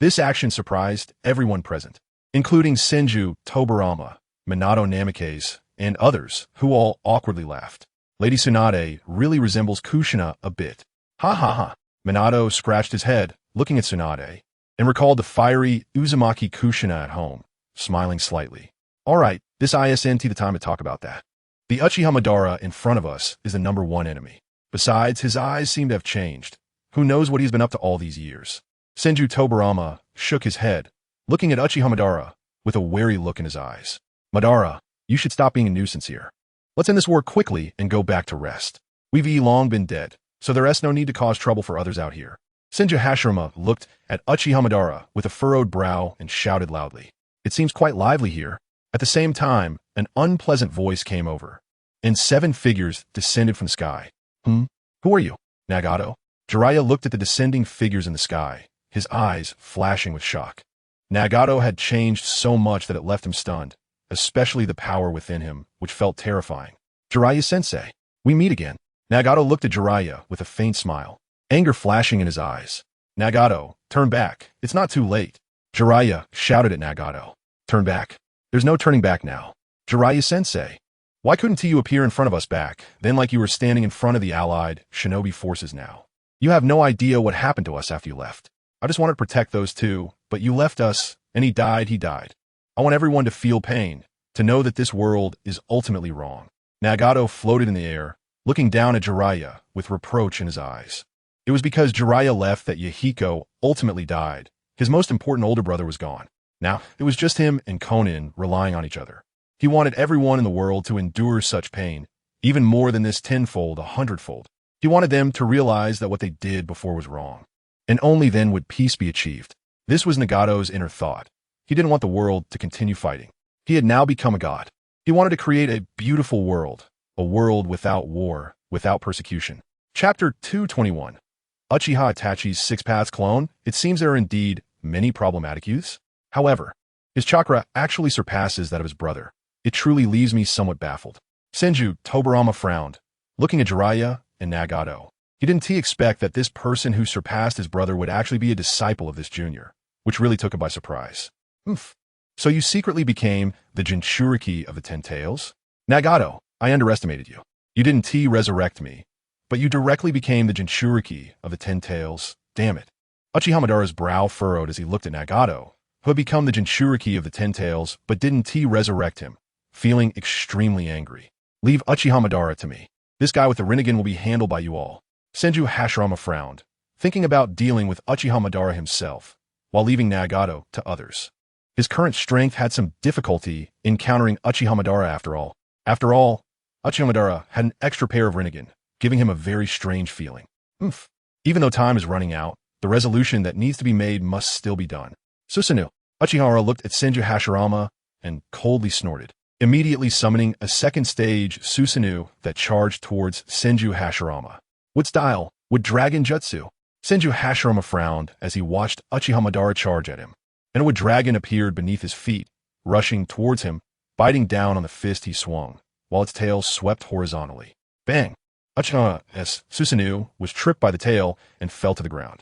This action surprised everyone present, including Senju Tobirama, Minato Namikaze, and others, who all awkwardly laughed. Lady Tsunade really resembles Kushina a bit. Ha ha ha. Minato scratched his head, looking at Tsunade, and recalled the fiery Uzumaki Kushina at home, smiling slightly. All right, this isn't the time to talk about that. The Uchiha Madara in front of us is the #1 enemy. Besides, his eyes seem to have changed. Who knows what he's been up to all these years? Senju Tobirama shook his head, looking at Uchiha Madara with a wary look in his eyes. Madara, you should stop being a nuisance here. Let's end this war quickly and go back to rest. We've long been dead, so there's no need to cause trouble for others out here. Senju Hashirama looked at Uchiha Madara with a furrowed brow and shouted loudly. It seems quite lively here. At the same time, an unpleasant voice came over, and 7 figures descended from the sky. Who are you? Nagato? Jiraiya looked at the descending figures in the sky, his eyes flashing with shock. Nagato had changed so much that it left him stunned, especially the power within him, which felt terrifying. Jiraiya-sensei, we meet again. Nagato looked at Jiraiya with a faint smile, anger flashing in his eyes. Nagato, turn back. It's not too late. Jiraiya shouted at Nagato. Turn back. There's no turning back now. Jiraiya-sensei, why couldn't you appear in front of us back, then like you were standing in front of the allied shinobi forces now? You have no idea what happened to us after you left. I just wanted to protect those 2, but you left us, and he died. I want everyone to feel pain, to know that this world is ultimately wrong. Nagato floated in the air, looking down at Jiraiya with reproach in his eyes. It was because Jiraiya left that Yahiko ultimately died. His most important older brother was gone. Now, it was just him and Konin relying on each other. He wanted everyone in the world to endure such pain, even more than this 10-fold, 100-fold. He wanted them to realize that what they did before was wrong. And only then would peace be achieved. This was Nagato's inner thought. He didn't want the world to continue fighting. He had now become a god. He wanted to create a beautiful world, a world without war, without persecution. Chapter 221. Uchiha Itachi's 6 Paths clone. It seems there are indeed many problematic youths. However, his chakra actually surpasses that of his brother. It truly leaves me somewhat baffled. Senju Tobirama frowned, looking at Jiraiya and Nagato. He didn't expect that this person who surpassed his brother would actually be a disciple of this junior, which really took him by surprise. So you secretly became the Jinchuriki of the 10 Tails? Nagato, I underestimated you. You didn't resurrect me, but you directly became the Jinchuriki of the 10 Tails. Damn it. Uchiha Madara's brow furrowed as he looked at Nagato, who had become the Jinchuriki of the 10 Tails but didn't resurrect him, feeling extremely angry. Leave Uchiha Madara to me. This guy with the Rinnegan will be handled by you all. Senju Hashirama frowned, thinking about dealing with Uchiha Madara himself, while leaving Nagato to others. His current strength had some difficulty encountering Uchiha Madara after all. After all, Uchiha Madara had an extra pair of Rinnegan, giving him a very strange feeling. Even though time is running out, the resolution that needs to be made must still be done. Susanoo. Uchiha looked at Senju Hashirama and coldly snorted, immediately summoning a second stage Susanoo that charged towards Senju Hashirama. Would style, would dragon jutsu. Senju Hashirama frowned as he watched Uchiha Madara charge at him, and a wood dragon appeared beneath his feet, rushing towards him, biting down on the fist he swung, while its tail swept horizontally. Bang! Uchiha's Susanoo was tripped by the tail and fell to the ground.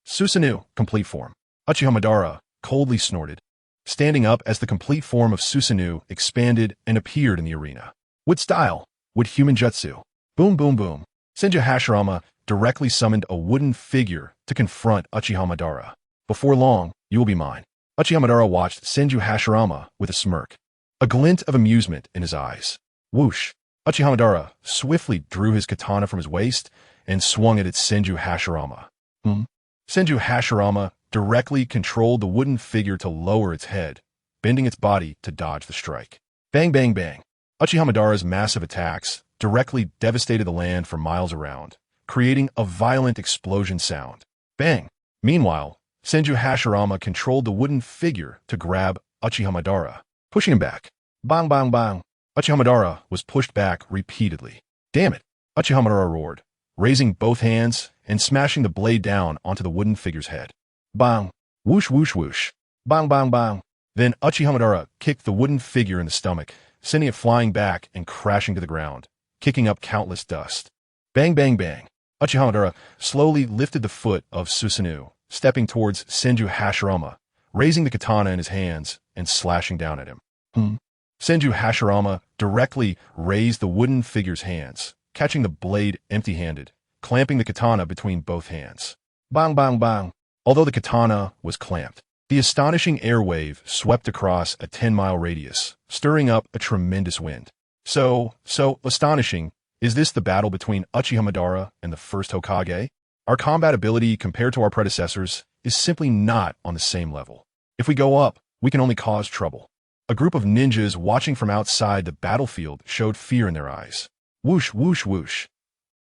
Susanoo, complete form. Uchiha Madara coldly snorted, standing up as the complete form of Susanoo expanded and appeared in the arena. Would style, would human jutsu. Boom boom boom. Senju Hashirama directly summoned a wooden figure to confront Uchiha Madara. Before long, you will be mine. Uchiha Madara watched Senju Hashirama with a smirk, a glint of amusement in his eyes. Whoosh! Uchiha Madara swiftly drew his katana from his waist and swung it at Senju Hashirama. Senju Hashirama directly controlled the wooden figure to lower its head, bending its body to dodge the strike. Bang bang bang! Uchiha Madara's massive attacks directly devastated the land for miles around, creating a violent explosion sound. Bang! Meanwhile, Senju Hashirama controlled the wooden figure to grab Uchiha Madara, pushing him back. Bang bang bang! Uchiha Madara was pushed back repeatedly. Damn it! Uchiha Madara roared, raising both hands and smashing the blade down onto the wooden figure's head. Bang! Whoosh whoosh whoosh! Bang bang bang! Then Uchiha Madara kicked the wooden figure in the stomach, sending it flying back and crashing to the ground, kicking up countless dust. Bang bang bang! Uchiha Madara slowly lifted the foot of Susanoo, stepping towards Senju Hashirama, raising the katana in his hands and slashing down at him. Senju Hashirama directly raised the wooden figure's hands, catching the blade empty-handed, clamping the katana between both hands. Bang bang bang! Although the katana was clamped, the astonishing air wave swept across a 10-mile radius, stirring up a tremendous wind. So astonishing. Is this the battle between Uchiha Madara and the first Hokage? Our combat ability compared to our predecessors is simply not on the same level. If we go up, we can only cause trouble. A group of ninjas watching from outside the battlefield showed fear in their eyes. Whoosh, whoosh, whoosh.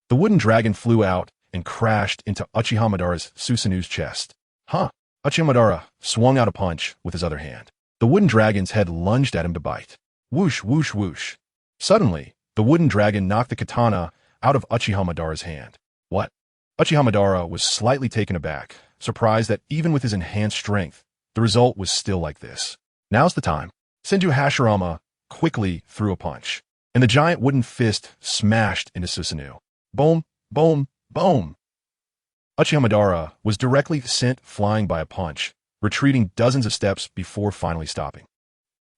The wooden dragon flew out and crashed into Uchiha Madara's Susanu's chest. Huh. Uchiha Madara swung out a punch with his other hand. The wooden dragon's head lunged at him to bite. Whoosh, whoosh, whoosh. Suddenly, the wooden dragon knocked the katana out of Uchiha Madara's hand. What? Uchiha Madara was slightly taken aback, surprised that even with his enhanced strength, the result was still like this. Now's the time. Senju Hashirama quickly threw a punch, and the giant wooden fist smashed into Susanoo. Boom, boom, boom. Uchiha Madara was directly sent flying by a punch, retreating dozens of steps before finally stopping.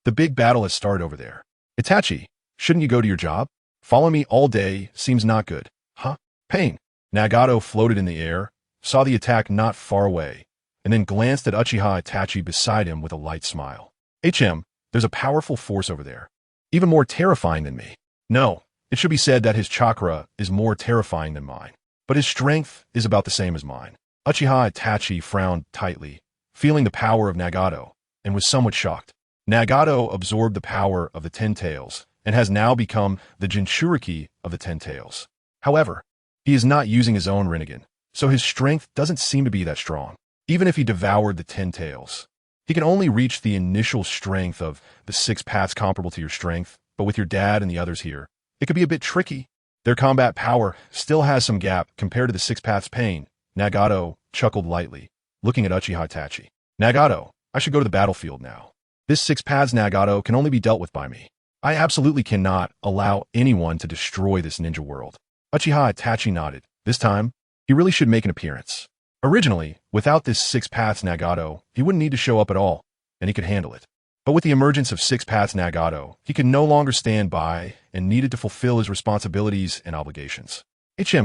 The big battle has started over there. Itachi, shouldn't you go to your job? Follow me all day seems not good. Huh? Pain. Nagato floated in the air, saw the attack not far away, and then glanced at Uchiha Itachi beside him with a light smile. There's a powerful force over there. Even more terrifying than me. No, it should be said that his chakra is more terrifying than mine. But his strength is about the same as mine. Uchiha Itachi frowned tightly, feeling the power of Nagato, and was somewhat shocked. Nagato absorbed the power of the Ten Tails, and has now become the Jinchuriki of the Ten Tails. However, he is not using his own Rinnegan, so his strength doesn't seem to be that strong. Even if he devoured the Ten Tails, he can only reach the initial strength of the six paths comparable to your strength, but with your dad and the others here, it could be a bit tricky. Their combat power still has some gap compared to the six paths pain. Nagato chuckled lightly, looking at Uchiha Itachi. Nagato, I should go to the battlefield now. This six paths Nagato can only be dealt with by me. I absolutely cannot allow anyone to destroy this ninja world. Uchiha Itachi nodded. This time, he really should make an appearance. Originally, without this six paths Nagato, he wouldn't need to show up at all, and he could handle it. But with the emergence of six paths Nagato, he could no longer stand by and needed to fulfill his responsibilities and obligations.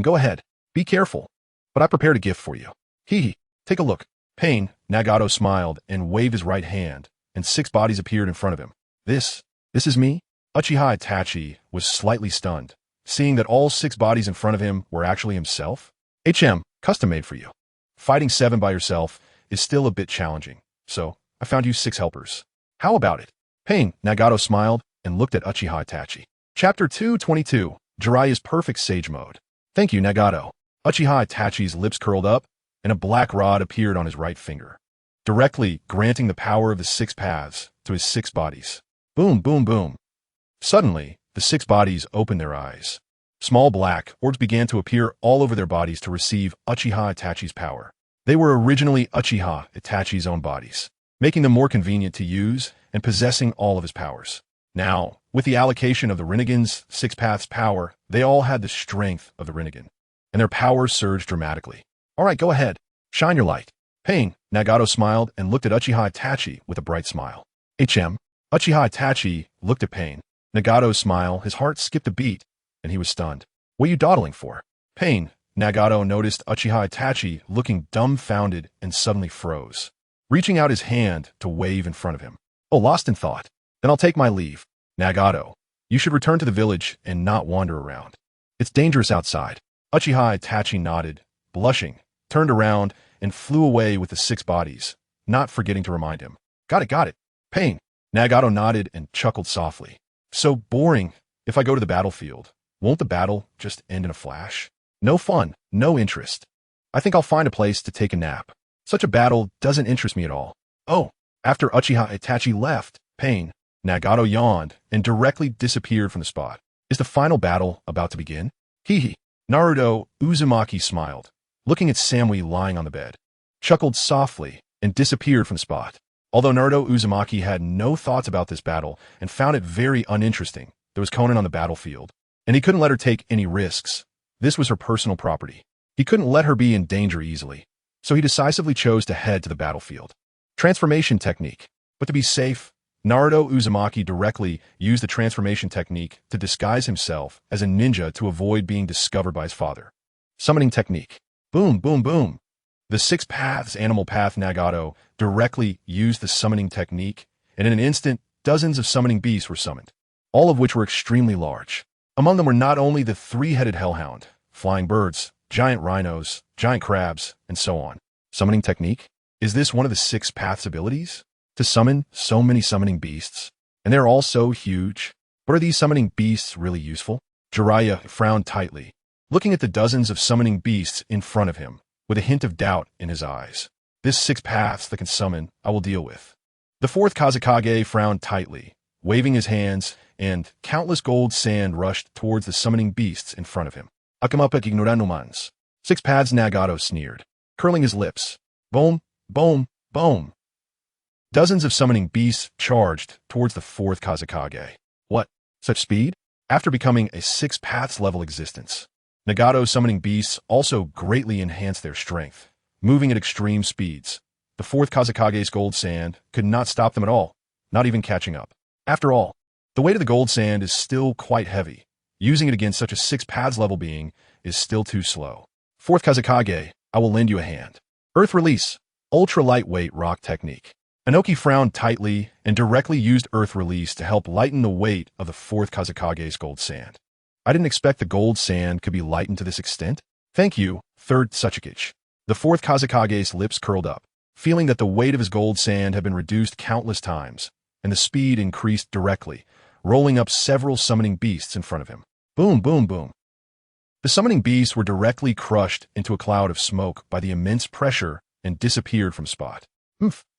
Go ahead. Be careful. But I prepared a gift for you. Hee, take a look. Pain, Nagato smiled and waved his right hand, and six bodies appeared in front of him. This is me? Uchiha Itachi was slightly stunned, seeing that all six bodies in front of him were actually himself. Custom made for you. Fighting 7 by yourself is still a bit challenging, so I found you 6 helpers. How about it? Pain, Nagato smiled and looked at Uchiha Itachi. Chapter 222, Jiraiya's Perfect Sage Mode. Thank you, Nagato. Uchiha Itachi's lips curled up, and a black rod appeared on his right finger, directly granting the power of the 6 paths to his 6 bodies. Boom, boom, boom. Suddenly, the 6 bodies opened their eyes. Small black orbs began to appear all over their bodies to receive Uchiha Itachi's power. They were originally Uchiha Itachi's own bodies, making them more convenient to use and possessing all of his powers. Now, with the allocation of the Rinnegan's 6 paths power, they all had the strength of the Rinnegan, and their powers surged dramatically. All right, go ahead. Shine your light. Pain, Nagato smiled and looked at Uchiha Itachi with a bright smile. Uchiha Itachi looked at Pain. Nagato's smile, his heart skipped a beat, and he was stunned. What are you dawdling for? Pain, Nagato noticed Uchiha Itachi looking dumbfounded and suddenly froze, reaching out his hand to wave in front of him. Oh, lost in thought. Then I'll take my leave. Nagato, you should return to the village and not wander around. It's dangerous outside. Uchiha Itachi nodded, blushing, turned around, and flew away with the 6 bodies, not forgetting to remind him. Got it. Pain. Nagato nodded and chuckled softly. So boring. If I go to the battlefield, won't the battle just end in a flash? No fun, no interest. I think I'll find a place to take a nap. Such a battle doesn't interest me at all. Oh, after Uchiha Itachi left, Pain, Nagato yawned and directly disappeared from the spot. Is the final battle about to begin? Hee. Naruto Uzumaki smiled, looking at Samui lying on the bed, chuckled softly, and disappeared from the spot. Although Naruto Uzumaki had no thoughts about this battle and found it very uninteresting, there was Conan on the battlefield, and he couldn't let her take any risks. This was her personal property. He couldn't let her be in danger easily, so he decisively chose to head to the battlefield. Transformation technique. But to be safe, Naruto Uzumaki directly used the transformation technique to disguise himself as a ninja to avoid being discovered by his father. Summoning technique. Boom, boom, boom. The 6 paths animal path Nagato directly used the summoning technique, and in an instant, dozens of summoning beasts were summoned. all of which were extremely large. Among them were not only the three-headed hellhound, flying birds, giant rhinos, giant crabs, and so on. Summoning technique? Is this one of the 6 paths abilities? To summon so many summoning beasts? And they're all so huge. But are these summoning beasts really useful? Jiraiya frowned tightly, looking at the dozens of summoning beasts in front of him, with a hint of doubt in his eyes. This 6 paths that can summon, I will deal with. The 4th Kazekage frowned tightly, waving his hands, and countless gold sand rushed towards the summoning beasts in front of him. Akamapa ignoranumans. 6 paths Nagato sneered, curling his lips. Boom, boom, boom. Dozens of summoning beasts charged towards the 4th Kazekage. What? Such speed? After becoming a 6 paths level existence, Nagato's summoning beasts also greatly enhanced their strength, moving at extreme speeds. The 4th Kazekage's gold sand could not stop them at all, not even catching up. After all, the weight of the gold sand is still quite heavy. Using it against such a 6 paths level being is still too slow. 4th Kazekage, I will lend you a hand. Earth Release, ultra lightweight rock technique. Inoki frowned tightly and directly used Earth Release to help lighten the weight of the 4th Kazekage's gold sand. I didn't expect the gold sand could be lightened to this extent. Thank you, 3rd Tsuchikage. The 4th Kazekage's lips curled up, feeling that the weight of his gold sand had been reduced countless times, and the speed increased directly, rolling up several summoning beasts in front of him. Boom, boom, boom. The summoning beasts were directly crushed into a cloud of smoke by the immense pressure and disappeared from spot.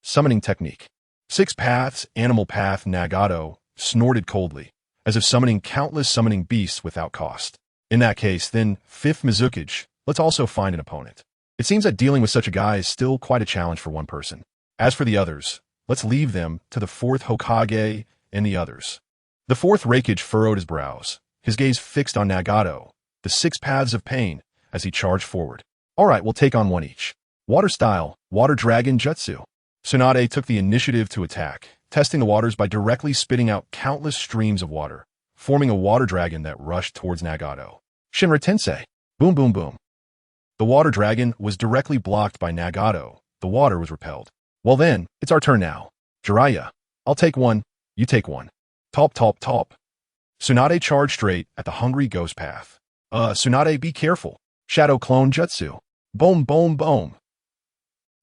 Summoning technique. 6 paths, animal path Nagato snorted coldly, as if summoning countless summoning beasts without cost. In that case, then, 5th Mizukage, let's also find an opponent. It seems that dealing with such a guy is still quite a challenge for one person. As for the others, let's leave them to the 4th Hokage and the others. The 4th Raikage furrowed his brows, his gaze fixed on Nagato, the 6 paths of pain, as he charged forward. All right, we'll take on one each. Water style, Water Dragon Jutsu. Tsunade took the initiative to attack, testing the waters by directly spitting out countless streams of water, forming a water dragon that rushed towards Nagato. Shinra Tensei. Boom, boom, boom. The water dragon was directly blocked by Nagato. The water was repelled. Well then, it's our turn now. Jiraiya, I'll take one, you take one. Top, top, top. Tsunade charged straight at the hungry ghost path. Tsunade, be careful. Shadow clone jutsu. Boom, boom, boom.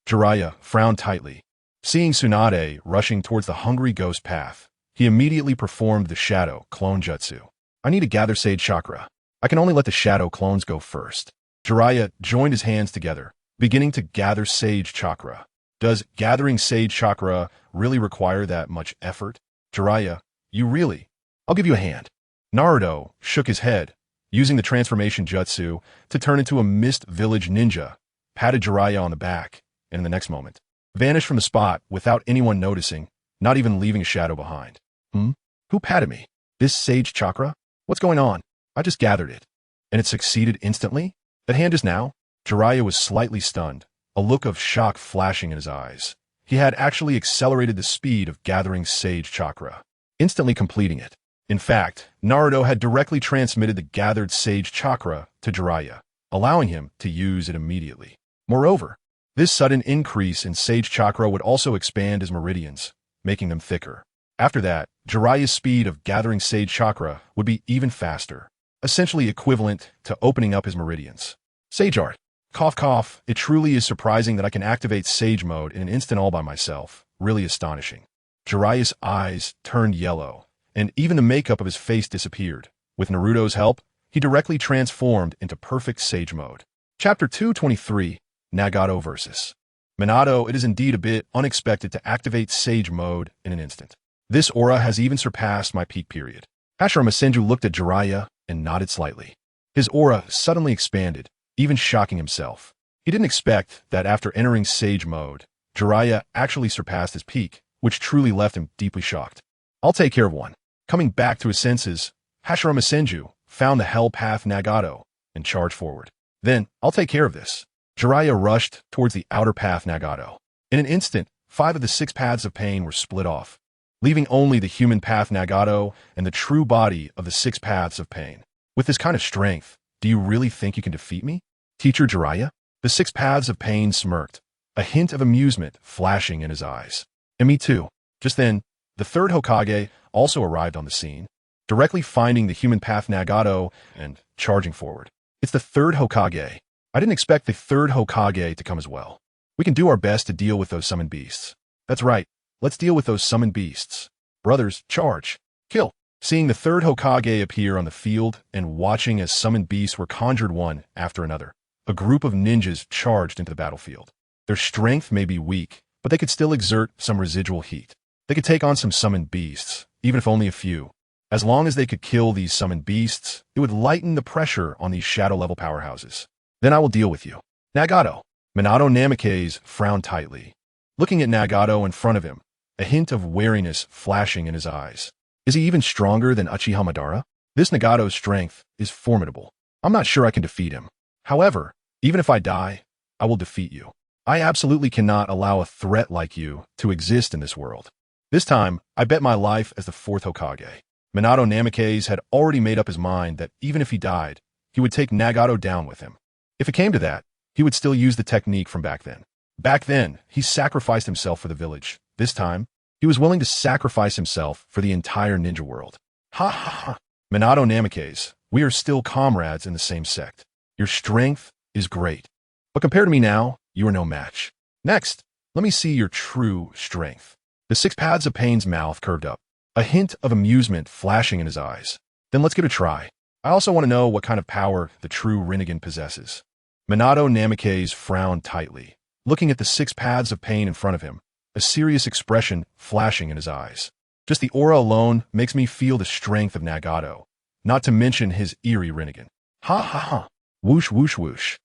Jiraiya frowned tightly. Seeing Tsunade rushing towards the hungry ghost path, he immediately performed the shadow clone jutsu. I need to gather sage chakra. I can only let the shadow clones go first. Jiraiya joined his hands together, beginning to gather sage chakra. Does gathering sage chakra really require that much effort? Jiraiya, you really? I'll give you a hand. Naruto shook his head, using the transformation jutsu to turn into a mist village ninja, patted Jiraiya on the back, and in the next moment, vanished from the spot without anyone noticing, not even leaving a shadow behind. Who patted me? This sage chakra? What's going on? I just gathered it. And it succeeded instantly? That hand is now? Jiraiya was slightly stunned, a look of shock flashing in his eyes. He had actually accelerated the speed of gathering sage chakra, instantly completing it. In fact, Naruto had directly transmitted the gathered sage chakra to Jiraiya, allowing him to use it immediately. Moreover, this sudden increase in sage chakra would also expand his meridians, making them thicker. After that, Jiraiya's speed of gathering sage chakra would be even faster, essentially equivalent to opening up his meridians. Sage art. Cough cough, it truly is surprising that I can activate sage mode in an instant all by myself. Really astonishing. Jiraiya's eyes turned yellow, and even the makeup of his face disappeared. With Naruto's help, he directly transformed into perfect sage mode. Chapter 223, Nagato vs. Minato. It is indeed a bit unexpected to activate sage mode in an instant. This aura has even surpassed my peak period. Hashirama Senju looked at Jiraiya and nodded slightly. His aura suddenly expanded, even shocking himself. He didn't expect that after entering sage mode, Jiraiya actually surpassed his peak, which truly left him deeply shocked. I'll take care of one. Coming back to his senses, Hashirama Senju found the hell path Nagato and charged forward. Then, I'll take care of this. Jiraiya rushed towards the outer path Nagato. In an instant, 5 of the 6 paths of pain were split off, leaving only the human path Nagato and the true body of the 6 paths of pain. With this kind of strength, do you really think you can defeat me? Teacher Jiraiya? The 6 paths of pain smirked, a hint of amusement flashing in his eyes. And me too. Just then, the 3rd Hokage also arrived on the scene. directly finding the human path Nagato and charging forward. It's the third Hokage. I didn't expect the third Hokage to come as well. We can do our best to deal with those summoned beasts. That's right. Let's deal with those summoned beasts. Brothers, charge. Kill. Seeing the third Hokage appear on the field and watching as summoned beasts were conjured one after another, a group of ninjas charged into the battlefield. Their strength may be weak, but they could still exert some residual heat. They could take on some summoned beasts, even if only a few. As long as they could kill these summoned beasts, it would lighten the pressure on these shadow-level powerhouses. Then I will deal with you. Nagato. Minato Namikaze frowned tightly, looking at Nagato in front of him, a hint of wariness flashing in his eyes. Is he even stronger than Uchiha Madara? This Nagato's strength is formidable. I'm not sure I can defeat him. However, even if I die, I will defeat you. I absolutely cannot allow a threat like you to exist in this world. This time, I bet my life as the fourth Hokage. Minato Namikaze had already made up his mind that even if he died, he would take Nagato down with him. If it came to that, he would still use the technique from back then. Back then, he sacrificed himself for the village. This time, he was willing to sacrifice himself for the entire ninja world. Ha ha ha. Minato Namikaze, we are still comrades in the same sect. Your strength is great. But compared to me now, you are no match. Next, let me see your true strength. The six paths of pain's mouth curved up, a hint of amusement flashing in his eyes. Then let's give it a try. I also want to know what kind of power the true Rinnegan possesses. Minato Namikaze frowned tightly, looking at the six paths of pain in front of him, a serious expression flashing in his eyes. Just the aura alone makes me feel the strength of Nagato, not to mention his eerie Rinnegan. Ha ha ha. Whoosh whoosh whoosh.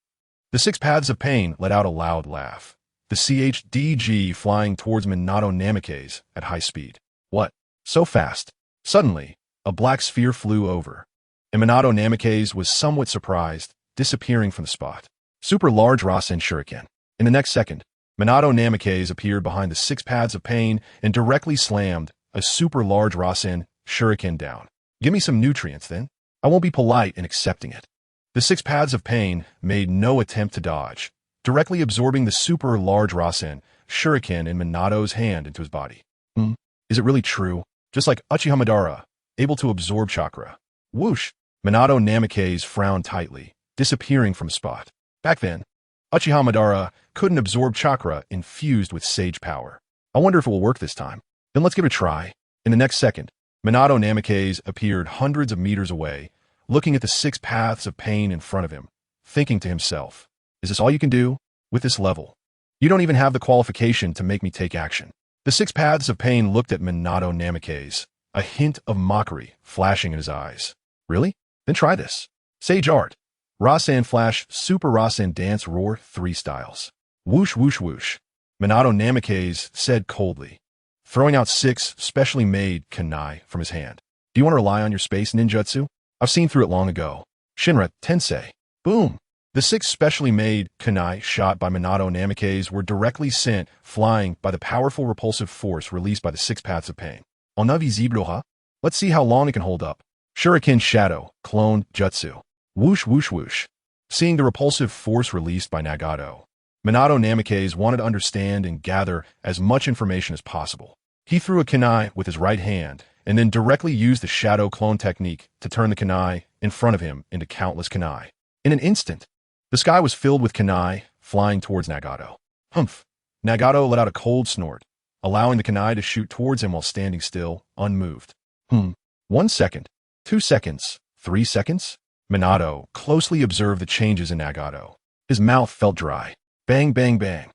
The six paths of pain let out a loud laugh, the CHDG flying towards Minato Namikaze at high speed. What? So fast. Suddenly, a black sphere flew over, and Minato Namikaze was somewhat surprised, disappearing from the spot. Super large Rasen Shuriken. In the next second, Minato Namikaze appeared behind the six paths of pain and directly slammed a super large Rasen Shuriken down. Give me some nutrients, then. I won't be polite in accepting it. The six paths of pain made no attempt to dodge, directly absorbing the super large Rasen Shuriken in Minato's hand into his body. Is it really true? Just like Uchiha Madara, able to absorb chakra. Whoosh! Minato Namikaze frowned tightly, disappearing from the spot. Back then, Uchiha Madara couldn't absorb chakra infused with sage power. I wonder if it will work this time. Then let's give it a try. In the next second, Minato Namikaze appeared hundreds of meters away, looking at the six paths of pain in front of him, thinking to himself, is this all you can do? With this level, you don't even have the qualification to make me take action. The six paths of pain looked at Minato Namikaze, a hint of mockery flashing in his eyes. Really? Then try this. Sage Art. Rasen Flash Super Rasen Dance Roar 3 styles. Whoosh whoosh whoosh. Minato Namikaze said coldly, throwing out 6 specially made kunai from his hand. Do you want to rely on your space ninjutsu? I've seen through it long ago. Shinra Tensei. Boom! The 6 specially made kunai shot by Minato Namikaze were directly sent flying by the powerful repulsive force released by the 6 paths of pain. Onavi Zibroha? Let's see how long it can hold up. Shuriken Shadow, Clone Jutsu. Whoosh whoosh whoosh. Seeing the repulsive force released by Nagato, Minato Namikaze wanted to understand and gather as much information as possible. He threw a kunai with his right hand and then directly used the shadow clone technique to turn the kunai in front of him into countless kunai. In an instant, the sky was filled with kunai flying towards Nagato. Humph! Nagato let out a cold snort, allowing the kunai to shoot towards him while standing still, unmoved. 1 second, 2 seconds, 3 seconds? Minato closely observed the changes in Nagato. His mouth felt dry. Bang, bang, bang.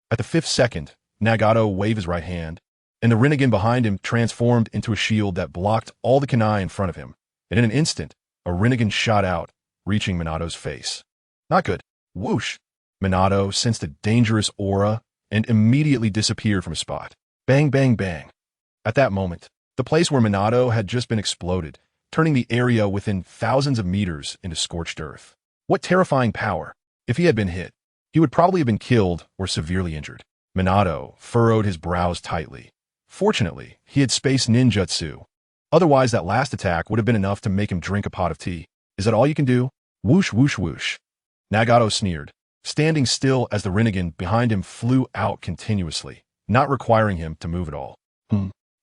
At the 5th second, Nagato waved his right hand, and the Rinnegan behind him transformed into a shield that blocked all the kunai in front of him. And in an instant, a Rinnegan shot out, reaching Minato's face. Not good. Whoosh! Minato sensed a dangerous aura and immediately disappeared from his spot. Bang, bang, bang. At that moment, the place where Minato had just been exploded, turning the area within thousands of meters into scorched earth. What terrifying power! If he had been hit, he would probably have been killed or severely injured. Minato furrowed his brows tightly. Fortunately, he had space ninjutsu. Otherwise, that last attack would have been enough to make him drink a pot of tea. Is that all you can do? Whoosh, whoosh, whoosh. Nagato sneered, standing still as the Rinnegan behind him flew out continuously, not requiring him to move at all.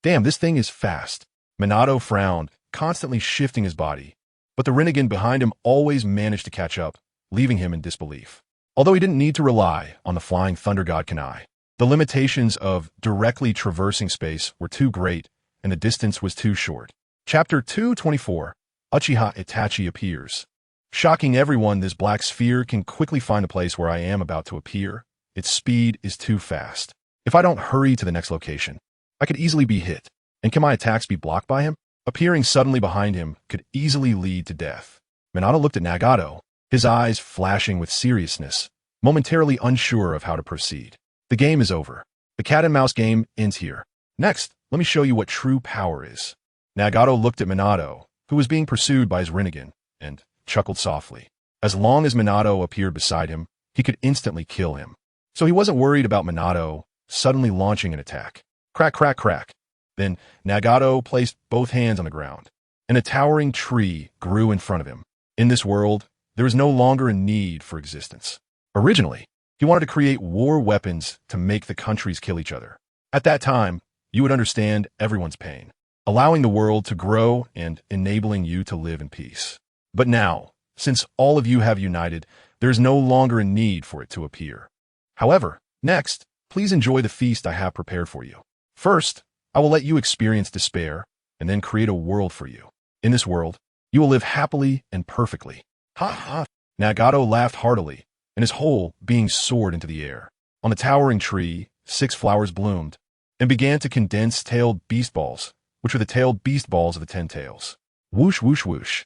Damn, this thing is fast. Minato frowned, constantly shifting his body, but the Rinnegan behind him always managed to catch up, leaving him in disbelief. Although he didn't need to rely on the flying thunder god Kanai, the limitations of directly traversing space were too great and the distance was too short. Chapter 224, Uchiha Itachi appears. Shocking everyone, this black sphere can quickly find the place where I am about to appear. Its speed is too fast. If I don't hurry to the next location, I could easily be hit. And can my attacks be blocked by him? Appearing suddenly behind him could easily lead to death. Minato looked at Nagato, his eyes flashing with seriousness, momentarily unsure of how to proceed. The game is over. The cat and mouse game ends here. Next, let me show you what true power is. Nagato looked at Minato, who was being pursued by his Rinnegan, and chuckled softly. As long as Minato appeared beside him, he could instantly kill him. So he wasn't worried about Minato suddenly launching an attack. Crack, crack, crack. Then Nagato placed both hands on the ground, and a towering tree grew in front of him. In this world, there is no longer a need for existence. Originally, he wanted to create war weapons to make the countries kill each other. At that time, you would understand everyone's pain, allowing the world to grow and enabling you to live in peace. But now, since all of you have united, there is no longer a need for it to appear. However, next, please enjoy the feast I have prepared for you. First, I will let you experience despair, and then create a world for you. In this world, you will live happily and perfectly. Ha ha! Nagato laughed heartily, and his whole being soared into the air. On the towering tree, 6 flowers bloomed, and began to condense tailed beast balls, which were the tailed beast balls of the 10 tails. Whoosh, whoosh, whoosh.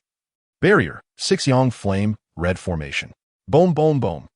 Barrier, 6 yang flame, red formation. Boom, boom, boom.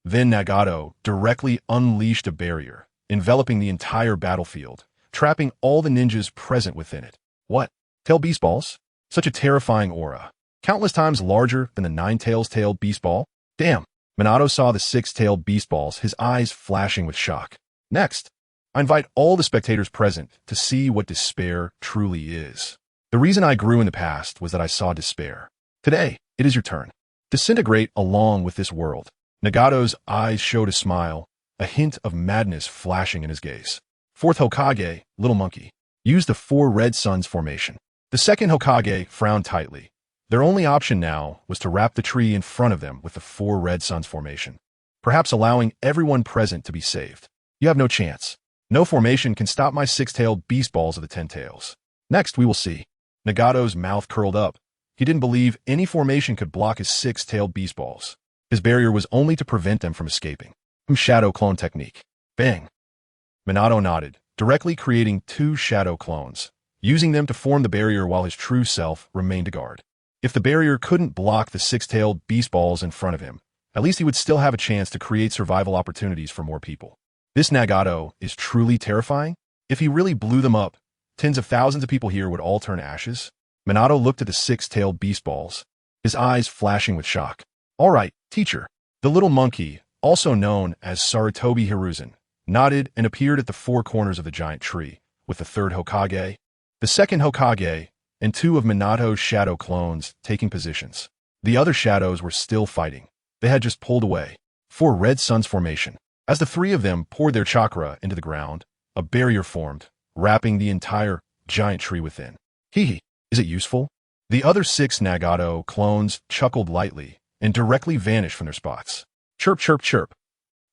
Then Nagato directly unleashed a barrier, enveloping the entire battlefield, trapping all the ninjas present within it. What? Tail beast balls? Such a terrifying aura. Countless times larger than the 9 tails tailed beast ball? Damn. Minato saw the 6 tailed beast balls, his eyes flashing with shock. Next, I invite all the spectators present to see what despair truly is. The reason I grew in the past was that I saw despair. Today, it is your turn. Disintegrate along with this world. Nagato's eyes showed a smile, a hint of madness flashing in his gaze. 4th Hokage, Little Monkey, used the 4 red suns formation. The 2nd Hokage frowned tightly. Their only option now was to wrap the tree in front of them with the 4 red suns formation, perhaps allowing everyone present to be saved. You have no chance. No formation can stop my 6-tailed beast balls of the 10 tails. Next, we will see. Nagato's mouth curled up. He didn't believe any formation could block his 6-tailed beast balls. His barrier was only to prevent them from escaping. Shadow clone technique. Bang. Minato nodded, directly creating 2 shadow clones, using them to form the barrier while his true self remained a guard. If the barrier couldn't block the 6-tailed beast balls in front of him, at least he would still have a chance to create survival opportunities for more people. This Nagato is truly terrifying. If he really blew them up, tens of thousands of people here would all turn ashes. Minato looked at the 6-tailed beast balls, his eyes flashing with shock. All right, teacher. The little monkey, also known as Sarutobi Hiruzen, nodded and appeared at the 4 corners of the giant tree, with the 3rd Hokage, the 2nd Hokage, and 2 of Minato's shadow clones taking positions. The other shadows were still fighting. They had just pulled away. 4 red suns formation. As the 3 of them poured their chakra into the ground, a barrier formed, wrapping the entire giant tree within. Hee, is it useful? The other 6 Nagato clones chuckled lightly and directly vanished from their spots. Chirp, chirp, chirp.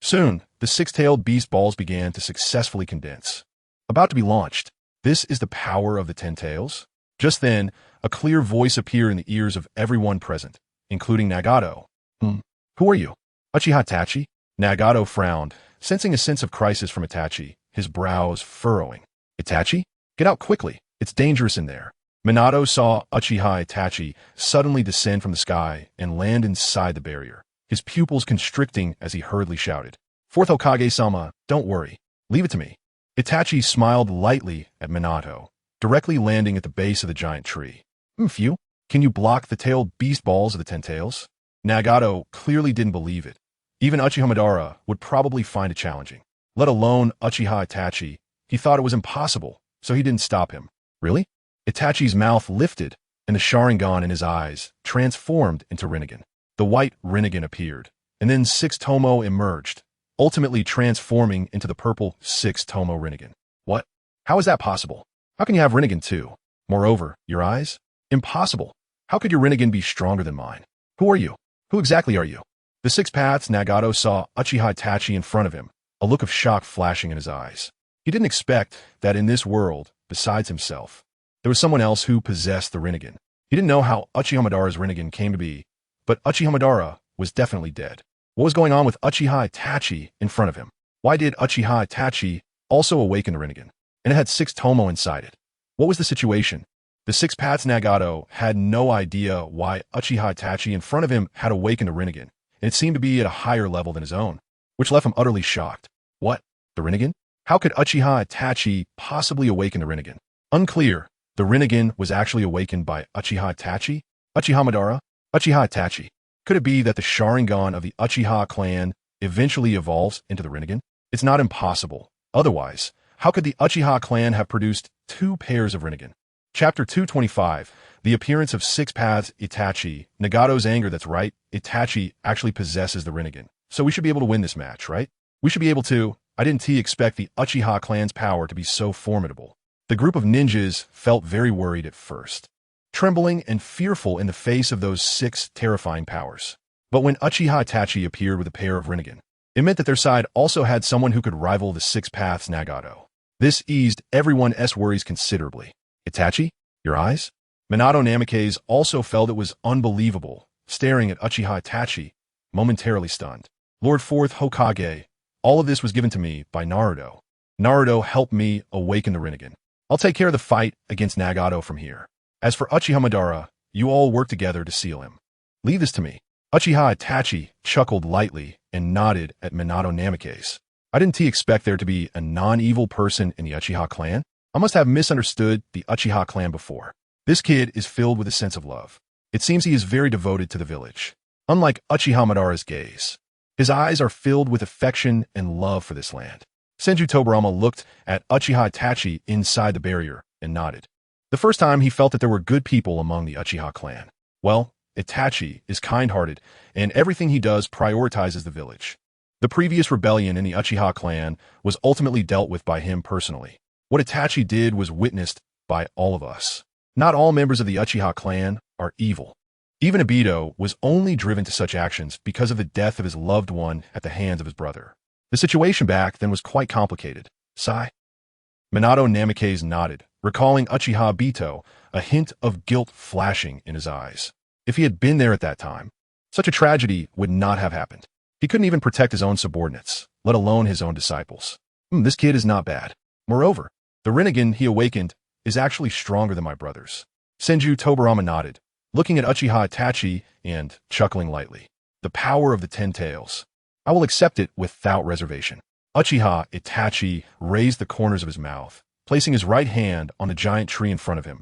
Soon, the 6-tailed beast balls began to successfully condense. About to be launched. This is the power of the 10 tails? Just then, a clear voice appeared in the ears of everyone present, including Nagato. Who are you? Uchiha Itachi? Nagato frowned, sensing a sense of crisis from Itachi, his brows furrowing. Itachi? Get out quickly. It's dangerous in there. Minato saw Uchiha Itachi suddenly descend from the sky and land inside the barrier, his pupils constricting as he hurriedly shouted. 4th Hokage-sama, don't worry. Leave it to me. Itachi smiled lightly at Minato, directly landing at the base of the giant tree. Phew, can you block the tailed beast balls of the 10 tails? Nagato clearly didn't believe it. Even Uchiha Madara would probably find it challenging. Let alone Uchiha Itachi. He thought it was impossible, so he didn't stop him. Really? Itachi's mouth lifted, and the Sharingan in his eyes transformed into Rinnegan. The white Rinnegan appeared, and then 6 Tomo emerged, ultimately transforming into the purple 6 Tomo Rinnegan. What? How is that possible? How can you have Rinnegan too? Moreover, your eyes? Impossible. How could your Rinnegan be stronger than mine? Who are you? Who exactly are you? The Six Paths Nagato saw Uchiha Itachi in front of him, a look of shock flashing in his eyes. He didn't expect that in this world, besides himself, there was someone else who possessed the Rinnegan. He didn't know how Uchiha Madara's Rinnegan came to be, but Uchiha Madara was definitely dead. What was going on with Uchiha Itachi in front of him? Why did Uchiha Itachi also awaken the Rinnegan? And it had 6 Tomo inside it. What was the situation? The Six Paths Nagato had no idea why Uchiha Itachi in front of him had awakened a Rinnegan, and it seemed to be at a higher level than his own, which left him utterly shocked. What? The Rinnegan? How could Uchiha Itachi possibly awaken the Rinnegan? Unclear. The Rinnegan was actually awakened by Uchiha Itachi? Uchiha Madara? Uchiha Itachi. Could it be that the Sharingan of the Uchiha clan eventually evolves into the Rinnegan? It's not impossible. Otherwise, how could the Uchiha clan have produced 2 pairs of Rinnegan? Chapter 225, The Appearance of Six Paths Itachi. Nagato's anger, that's right, Itachi actually possesses the Rinnegan. So we should be able to win this match, right? We should be able to. I didn't expect the Uchiha clan's power to be so formidable. The group of ninjas felt very worried at first, trembling and fearful in the face of those 6 terrifying powers. But when Uchiha Itachi appeared with a pair of Rinnegan, it meant that their side also had someone who could rival the Six Paths Nagato. This eased everyone's worries considerably. Itachi? Your eyes? Minato Namikaze also felt it was unbelievable, staring at Uchiha Itachi, momentarily stunned. Lord 4th Hokage, all of this was given to me by Naruto. Naruto helped me awaken the Rinnegan. I'll take care of the fight against Nagato from here. As for Uchiha Madara, you all work together to seal him. Leave this to me. Uchiha Itachi chuckled lightly and nodded at Minato Namikaze. I didn't expect there to be a non-evil person in the Uchiha clan. I must have misunderstood the Uchiha clan before. This kid is filled with a sense of love. It seems he is very devoted to the village. Unlike Uchiha Madara's gaze, his eyes are filled with affection and love for this land. Senju Tobirama looked at Uchiha Itachi inside the barrier and nodded. The first time he felt that there were good people among the Uchiha clan. Well, Itachi is kind-hearted, and everything he does prioritizes the village. The previous rebellion in the Uchiha clan was ultimately dealt with by him personally. What Itachi did was witnessed by all of us. Not all members of the Uchiha clan are evil. Even Obito was only driven to such actions because of the death of his loved one at the hands of his brother. The situation back then was quite complicated. Sigh. Minato Namikaze nodded, recalling Uchiha Obito, a hint of guilt flashing in his eyes. If he had been there at that time, such a tragedy would not have happened. He couldn't even protect his own subordinates, let alone his own disciples. This kid is not bad. Moreover, the Rinnegan he awakened is actually stronger than my brother's. Senju Tobirama nodded, looking at Uchiha Itachi and chuckling lightly. The power of the 10 tails. I will accept it without reservation. Uchiha Itachi raised the corners of his mouth, placing his right hand on the giant tree in front of him.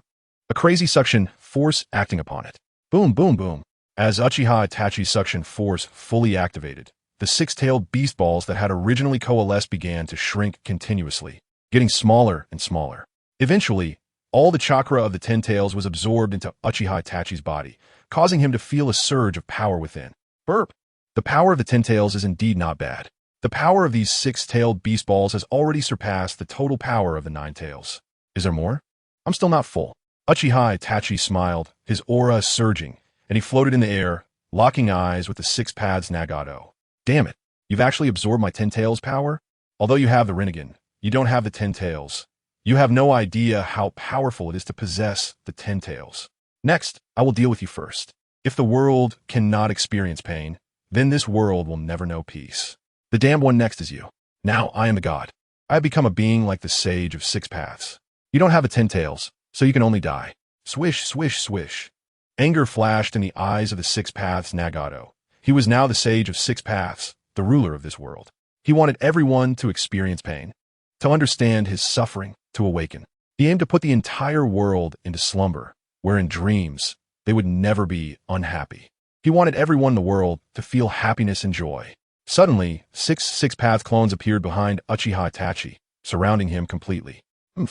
A crazy suction force acting upon it. Boom, boom, boom. As Uchiha Itachi's suction force fully activated, the 6-tailed beast balls that had originally coalesced began to shrink continuously, getting smaller and smaller. Eventually, all the chakra of the 10 tails was absorbed into Uchiha Itachi's body, causing him to feel a surge of power within. Burp! The power of the 10 tails is indeed not bad. The power of these 6-tailed beast balls has already surpassed the total power of the 9 tails. Is there more? I'm still not full. Uchiha Itachi smiled, his aura surging, and he floated in the air, locking eyes with the 6 Paths Nagato. Damn it, you've actually absorbed my 10 tails power? Although you have the Rinnegan, you don't have the 10 tails. You have no idea how powerful it is to possess the 10 tails. Next, I will deal with you first. If the world cannot experience pain, then this world will never know peace. The damned one next is you. Now I am the god. I have become a being like the sage of 6 paths. You don't have the 10 tails, so you can only die. Swish, swish, swish. Anger flashed in the eyes of the 6 Paths Nagato. He was now the sage of 6 paths, the ruler of this world. He wanted everyone to experience pain, to understand his suffering, to awaken. He aimed to put the entire world into slumber, where in dreams they would never be unhappy. He wanted everyone in the world to feel happiness and joy. Suddenly, 6 Path clones appeared behind Uchiha Itachi, surrounding him completely. Then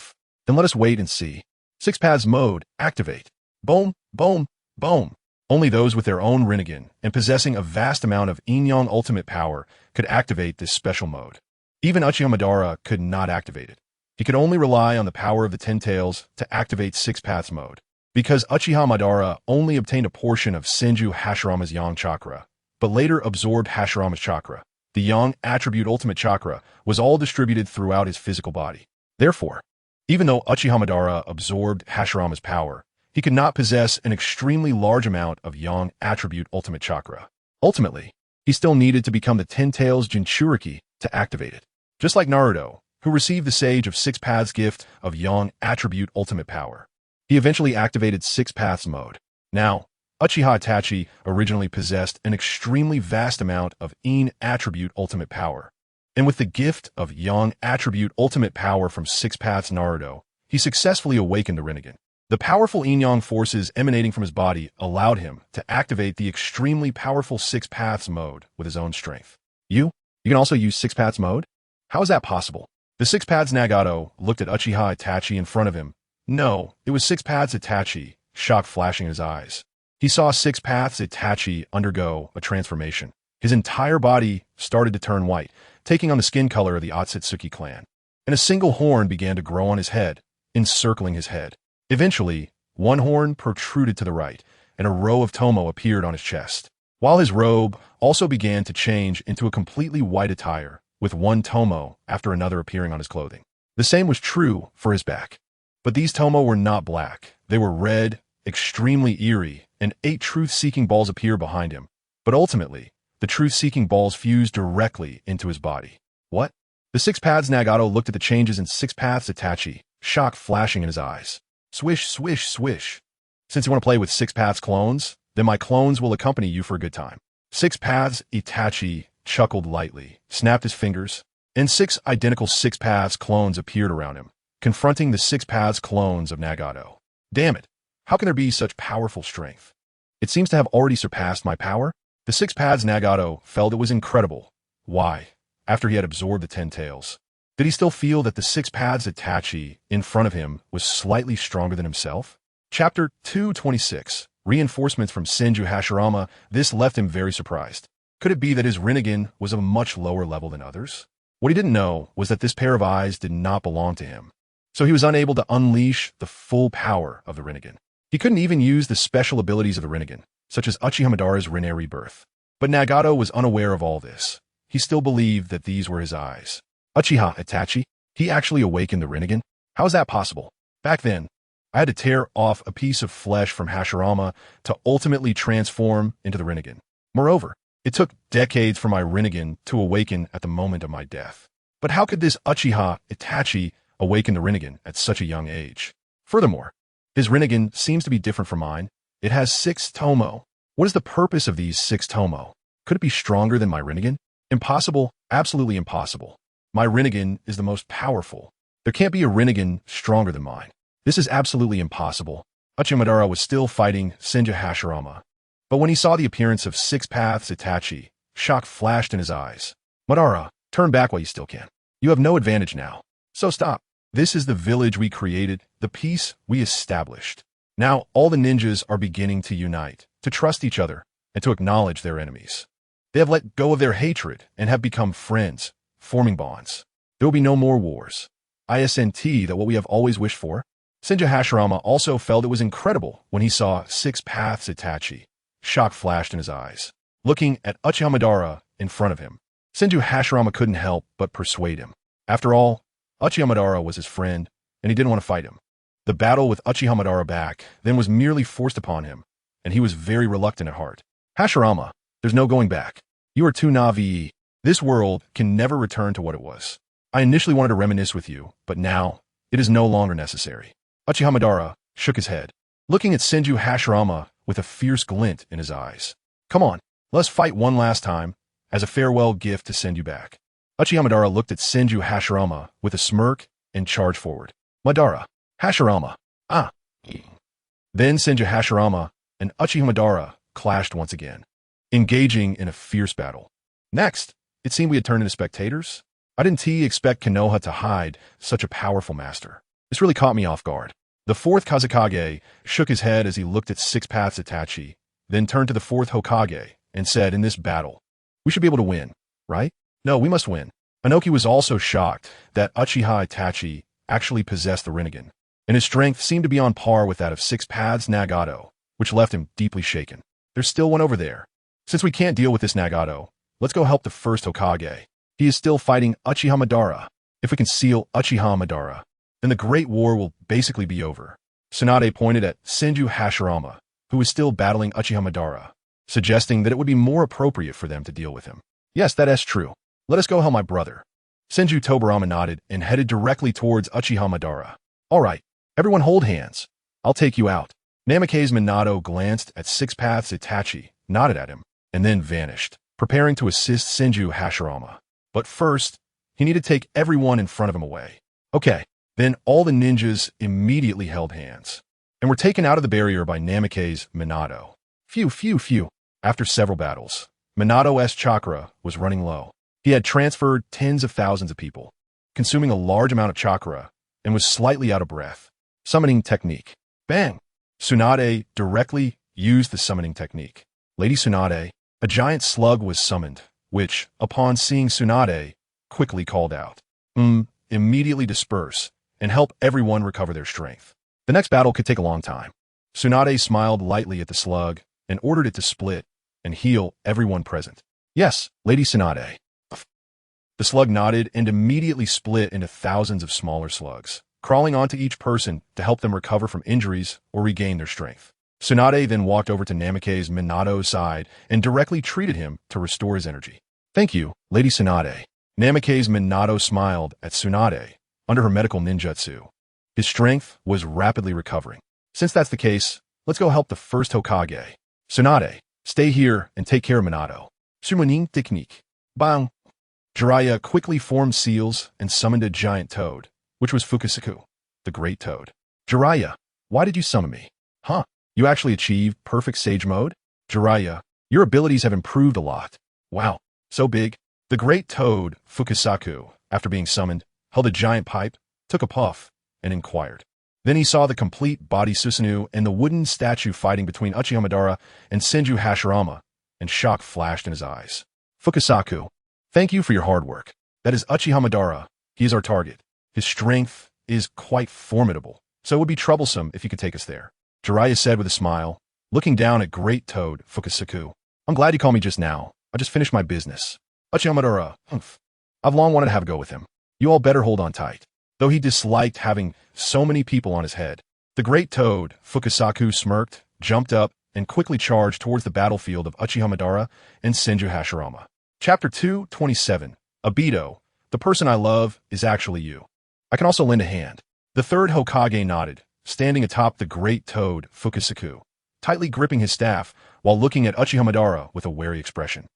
let us wait and see. 6 Paths mode, activate. Boom, boom, boom. Only those with their own Rinnegan and possessing a vast amount of Inyang ultimate power could activate this special mode. Even Uchiha Madara could not activate it. He could only rely on the power of the Ten Tails to activate Six Paths mode. Because Uchiha Madara only obtained a portion of Senju Hashirama's Yang Chakra, but later absorbed Hashirama's chakra, the Yang attribute ultimate chakra was all distributed throughout his physical body. Therefore, even though Uchiha Madara absorbed Hashirama's power, he could not possess an extremely large amount of Yang attribute ultimate chakra. Ultimately, he still needed to become the Ten Tails Jinchuriki to activate it. Just like Naruto, who received the Sage of Six Paths gift of Yang attribute ultimate power. He eventually activated Six Paths mode. Now, Uchiha Itachi originally possessed an extremely vast amount of Yin attribute ultimate power. And with the gift of Yang attribute ultimate power from Six Paths Naruto, he successfully awakened the Rinnegan. The powerful Yin-Yang forces emanating from his body allowed him to activate the extremely powerful Six Paths mode with his own strength. You can also use Six Paths mode? How is that possible? The Six Paths Nagato looked at Uchiha Itachi in front of him. No, it was Six Paths Itachi, shock flashing in his eyes. He saw Six Paths Itachi undergo a transformation. His entire body started to turn white, taking on the skin color of the Otsutsuki clan. And a single horn began to grow on his head, encircling his head. Eventually, one horn protruded to the right, and a row of tomo appeared on his chest, while his robe also began to change into a completely white attire, with one tomo after another appearing on his clothing. The same was true for his back. But these tomo were not black. They were red, extremely eerie, and 8 truth-seeking balls appear behind him. But ultimately, the truth-seeking balls fused directly into his body. What? The Six Paths Nagato looked at the changes in Six Paths Itachi, shock flashing in his eyes. Swish, swish, swish. Since you want to play with Six Paths clones, then my clones will accompany you for a good time. Six Paths Itachi chuckled lightly, snapped his fingers, and 6 identical Six Paths clones appeared around him, confronting the Six Paths clones of Nagato. Damn it! How can there be such powerful strength? It seems to have already surpassed my power. The Six Paths Nagato felt it was incredible. Why? After he had absorbed the Ten Tails, did he still feel that the Six Paths Itachi in front of him was slightly stronger than himself? Chapter 226. Reinforcements from Senju Hashirama. This left him very surprised. Could it be that his Rinnegan was of a much lower level than others? What he didn't know was that this pair of eyes did not belong to him, so he was unable to unleash the full power of the Rinnegan. He couldn't even use the special abilities of the Rinnegan, such as Uchiha Madara's Rinne Rebirth. But Nagato was unaware of all this. He still believed that these were his eyes. Uchiha Itachi? He actually awakened the Rinnegan? How is that possible? Back then, I had to tear off a piece of flesh from Hashirama to ultimately transform into the Rinnegan. Moreover, it took decades for my Rinnegan to awaken at the moment of my death. But how could this Uchiha Itachi awaken the Rinnegan at such a young age? Furthermore, his Rinnegan seems to be different from mine. It has 6 tomo. What is the purpose of these 6 tomo? Could it be stronger than my Rinnegan? Impossible, absolutely impossible. My Rinnegan is the most powerful. There can't be a Rinnegan stronger than mine. This is absolutely impossible. Uchiha Madara was still fighting Senju Hashirama. But when he saw the appearance of Six Paths Itachi, shock flashed in his eyes. Madara, turn back while you still can. You have no advantage now. So stop. This is the village we created, the peace we established. Now all the ninjas are beginning to unite, to trust each other, and to acknowledge their enemies. They have let go of their hatred and have become friends, forming bonds. There will be no more wars. ISNT, that what we have always wished for. Senju Hashirama also felt it was incredible when he saw Six Paths Itachi. Shock flashed in his eyes, looking at Uchiha Madara in front of him. Senju Hashirama couldn't help but persuade him. After all, Uchiha Madara was his friend, and he didn't want to fight him. The battle with Uchiha Madara back then was merely forced upon him, and he was very reluctant at heart. Hashirama, there's no going back. You are too Navi. This world can never return to what it was. I initially wanted to reminisce with you, but now it is no longer necessary. Uchiha Madara shook his head, looking at Senju Hashirama with a fierce glint in his eyes. Come on, let's fight one last time, as a farewell gift to send you back. Uchiha Madara looked at Senju Hashirama with a smirk and charged forward. Madara, Hashirama, ah. Then Senju Hashirama and Uchiha Madara clashed once again, engaging in a fierce battle. Next, it seemed we had turned into spectators. I didn't expect Konoha to hide such a powerful master. This really caught me off guard. The 4th Kazekage shook his head as he looked at Six Paths Itachi, then turned to the 4th Hokage and said, in this battle, we should be able to win, right? No, we must win. Inoki was also shocked that Uchiha Itachi actually possess the Rinnegan, and his strength seemed to be on par with that of Six Paths Nagato, which left him deeply shaken. There's still one over there. Since we can't deal with this Nagato, let's go help the first Hokage. He is still fighting Uchiha Madara. If we can seal Uchiha Madara, then the Great War will basically be over. Tsunade pointed at Senju Hashirama, who was still battling Uchiha Madara, suggesting that it would be more appropriate for them to deal with him. Yes, that is true. Let us go help my brother. Senju Tobirama nodded and headed directly towards Uchiha Madara. All right, everyone hold hands. I'll take you out. Namikaze Minato glanced at Six Paths Itachi, nodded at him, and then vanished, preparing to assist Senju Hashirama. But first, he needed to take everyone in front of him away. Okay, then all the ninjas immediately held hands, and were taken out of the barrier by Namikaze Minato. Phew. After several battles, Minato's chakra was running low. He had transferred tens of thousands of people, consuming a large amount of chakra, and was slightly out of breath. Summoning technique. Bang! Tsunade directly used the summoning technique. Lady Tsunade, a giant slug was summoned, which, upon seeing Tsunade, quickly called out, immediately disperse, and help everyone recover their strength. The next battle could take a long time. Tsunade smiled lightly at the slug and ordered it to split and heal everyone present. Yes, Lady Tsunade. The slug nodded and immediately split into thousands of smaller slugs, crawling onto each person to help them recover from injuries or regain their strength. Tsunade then walked over to Namikaze Minato's side and directly treated him to restore his energy. Thank you, Lady Tsunade. Namikaze Minato smiled at Tsunade under her medical ninjutsu. His strength was rapidly recovering. Since that's the case, let's go help the first Hokage. Tsunade, stay here and take care of Minato. Summoning technique. Bang! Jiraiya quickly formed seals and summoned a giant toad, which was Fukusaku, the great toad. Jiraiya, why did you summon me? Huh? You actually achieved perfect sage mode? Jiraiya, your abilities have improved a lot. Wow, so big. The great toad, Fukusaku, after being summoned, held a giant pipe, took a puff, and inquired. Then he saw the complete body Susanoo and the wooden statue fighting between Uchiha Madara and Senju Hashirama, and shock flashed in his eyes. Fukusaku, thank you for your hard work. That is Uchiha Madara. He is our target. His strength is quite formidable, so it would be troublesome if you could take us there. Jiraiya said with a smile, looking down at Great Toad Fukusaku. I'm glad you called me just now. I just finished my business. Uchiha Madara, I've long wanted to have a go with him. You all better hold on tight. Though he disliked having so many people on his head, the Great Toad Fukusaku smirked, jumped up, and quickly charged towards the battlefield of Uchiha Madara and Senju Hashirama. Chapter 227. Obito, the person I love is actually you. I can also lend a hand. The third Hokage nodded, standing atop the Great Toad Fukusaku, tightly gripping his staff while looking at Uchiha Madara with a wary expression.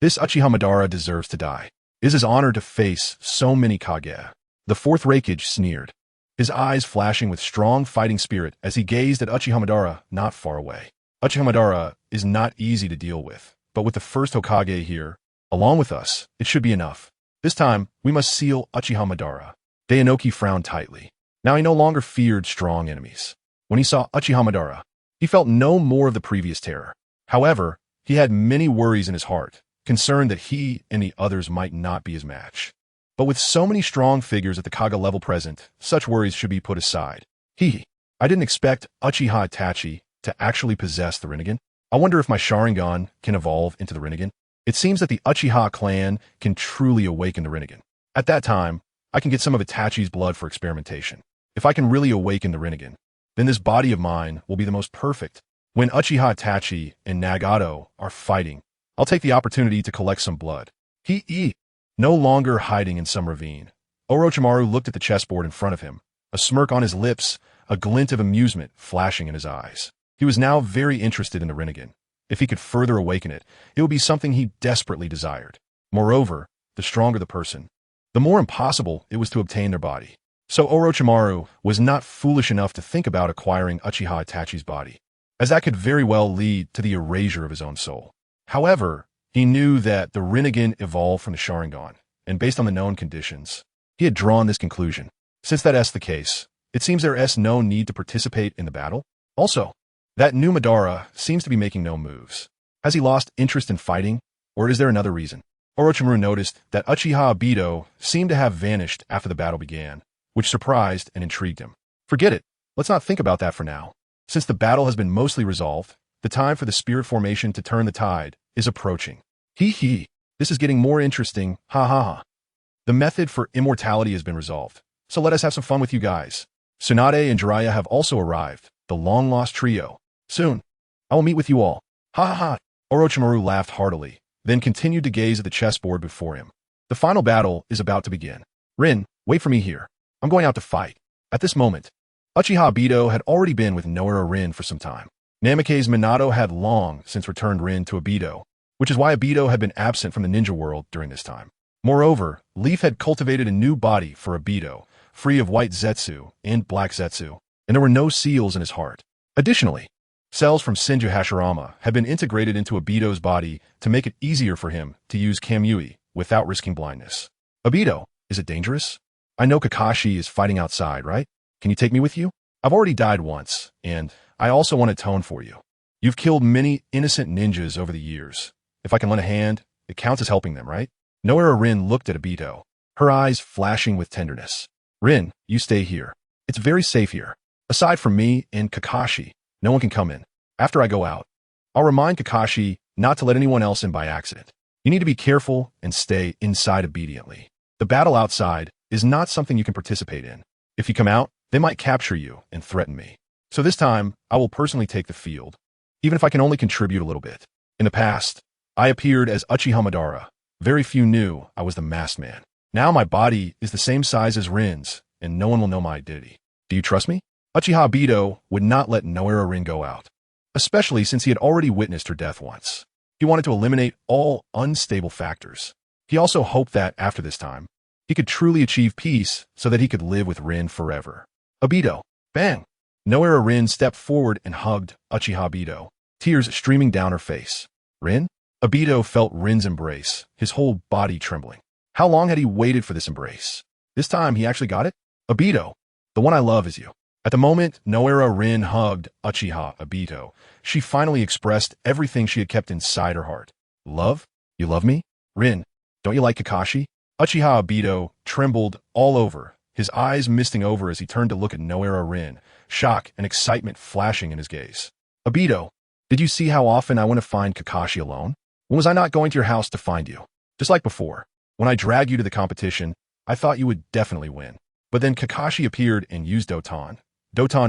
This Uchiha Madara deserves to die. It is his honor to face so many Kage. The fourth Raikage sneered, his eyes flashing with strong fighting spirit as he gazed at Uchiha Madara not far away. Uchiha Madara is not easy to deal with, but with the first Hokage here, along with us, it should be enough. This time, we must seal Uchiha Madara. Dainoki frowned tightly. Now he no longer feared strong enemies. When he saw Uchiha Madara, he felt no more of the previous terror. However, he had many worries in his heart, concerned that he and the others might not be his match. But with so many strong figures at the Kaga level present, such worries should be put aside. I didn't expect Uchiha Itachi to actually possess the Rinnegan. I wonder if my Sharingan can evolve into the Rinnegan. It seems that the Uchiha clan can truly awaken the Rinnegan. At that time, I can get some of Itachi's blood for experimentation. If I can really awaken the Rinnegan, then this body of mine will be the most perfect. When Uchiha Itachi and Nagato are fighting, I'll take the opportunity to collect some blood. No longer hiding in some ravine, Orochimaru looked at the chessboard in front of him, a smirk on his lips, a glint of amusement flashing in his eyes. He was now very interested in the Rinnegan. If he could further awaken it, it would be something he desperately desired. Moreover, the stronger the person, the more impossible it was to obtain their body. So Orochimaru was not foolish enough to think about acquiring Uchiha Itachi's body, as that could very well lead to the erasure of his own soul. However, he knew that the Rinnegan evolved from the Sharingan, and based on the known conditions, he had drawn this conclusion. Since that is the case, it seems there is no need to participate in the battle. Also, that new Madara seems to be making no moves. Has he lost interest in fighting, or is there another reason? Orochimaru noticed that Uchiha Obito seemed to have vanished after the battle began, which surprised and intrigued him. Forget it. Let's not think about that for now. Since the battle has been mostly resolved, the time for the spirit formation to turn the tide is approaching. Hee hee. This is getting more interesting. Ha ha ha. The method for immortality has been resolved, so let us have some fun with you guys. Tsunade and Jiraiya have also arrived, the long-lost trio. Soon, I will meet with you all. Ha ha ha. Orochimaru laughed heartily, then continued to gaze at the chessboard before him. The final battle is about to begin. Rin, wait for me here. I'm going out to fight. At this moment, Uchiha Obito had already been with Noara Rin for some time. Namikaze Minato had long since returned Rin to Obito, which is why Obito had been absent from the ninja world during this time. Moreover, Leaf had cultivated a new body for Obito, free of white Zetsu and black Zetsu, and there were no seals in his heart. Additionally, cells from Senju Hashirama had been integrated into Obito's body to make it easier for him to use Kamui without risking blindness. Obito, is it dangerous? I know Kakashi is fighting outside, right? Can you take me with you? I've already died once, and I also want to atone for you. You've killed many innocent ninjas over the years. If I can lend a hand, it counts as helping them, right? Noara Rin looked at Obito, her eyes flashing with tenderness. Rin, you stay here. It's very safe here. Aside from me and Kakashi, no one can come in. After I go out, I'll remind Kakashi not to let anyone else in by accident. You need to be careful and stay inside obediently. The battle outside is not something you can participate in. If you come out, they might capture you and threaten me. So this time, I will personally take the field, even if I can only contribute a little bit. In the past, I appeared as Uchiha Madara. Very few knew I was the masked man. Now my body is the same size as Rin's, and no one will know my identity. Do you trust me? Uchiha Obito would not let Noara Rin go out, especially since he had already witnessed her death once. He wanted to eliminate all unstable factors. He also hoped that, after this time, he could truly achieve peace so that he could live with Rin forever. Obito, bang! Noara Rin stepped forward and hugged Uchiha Obito, tears streaming down her face. Rin? Obito felt Rin's embrace, his whole body trembling. How long had he waited for this embrace? This time he actually got it? Obito, the one I love is you. At the moment Noara Rin hugged Uchiha Obito, she finally expressed everything she had kept inside her heart. Love? You love me? Rin, don't you like Kakashi? Uchiha Obito trembled all over, his eyes misting over as he turned to look at Noara Rin, shock and excitement flashing in his gaze. Obito, did you see how often I went to find Kakashi alone? When was I not going to your house to find you? Just like before, when I dragged you to the competition, I thought you would definitely win. But then Kakashi appeared and used Doton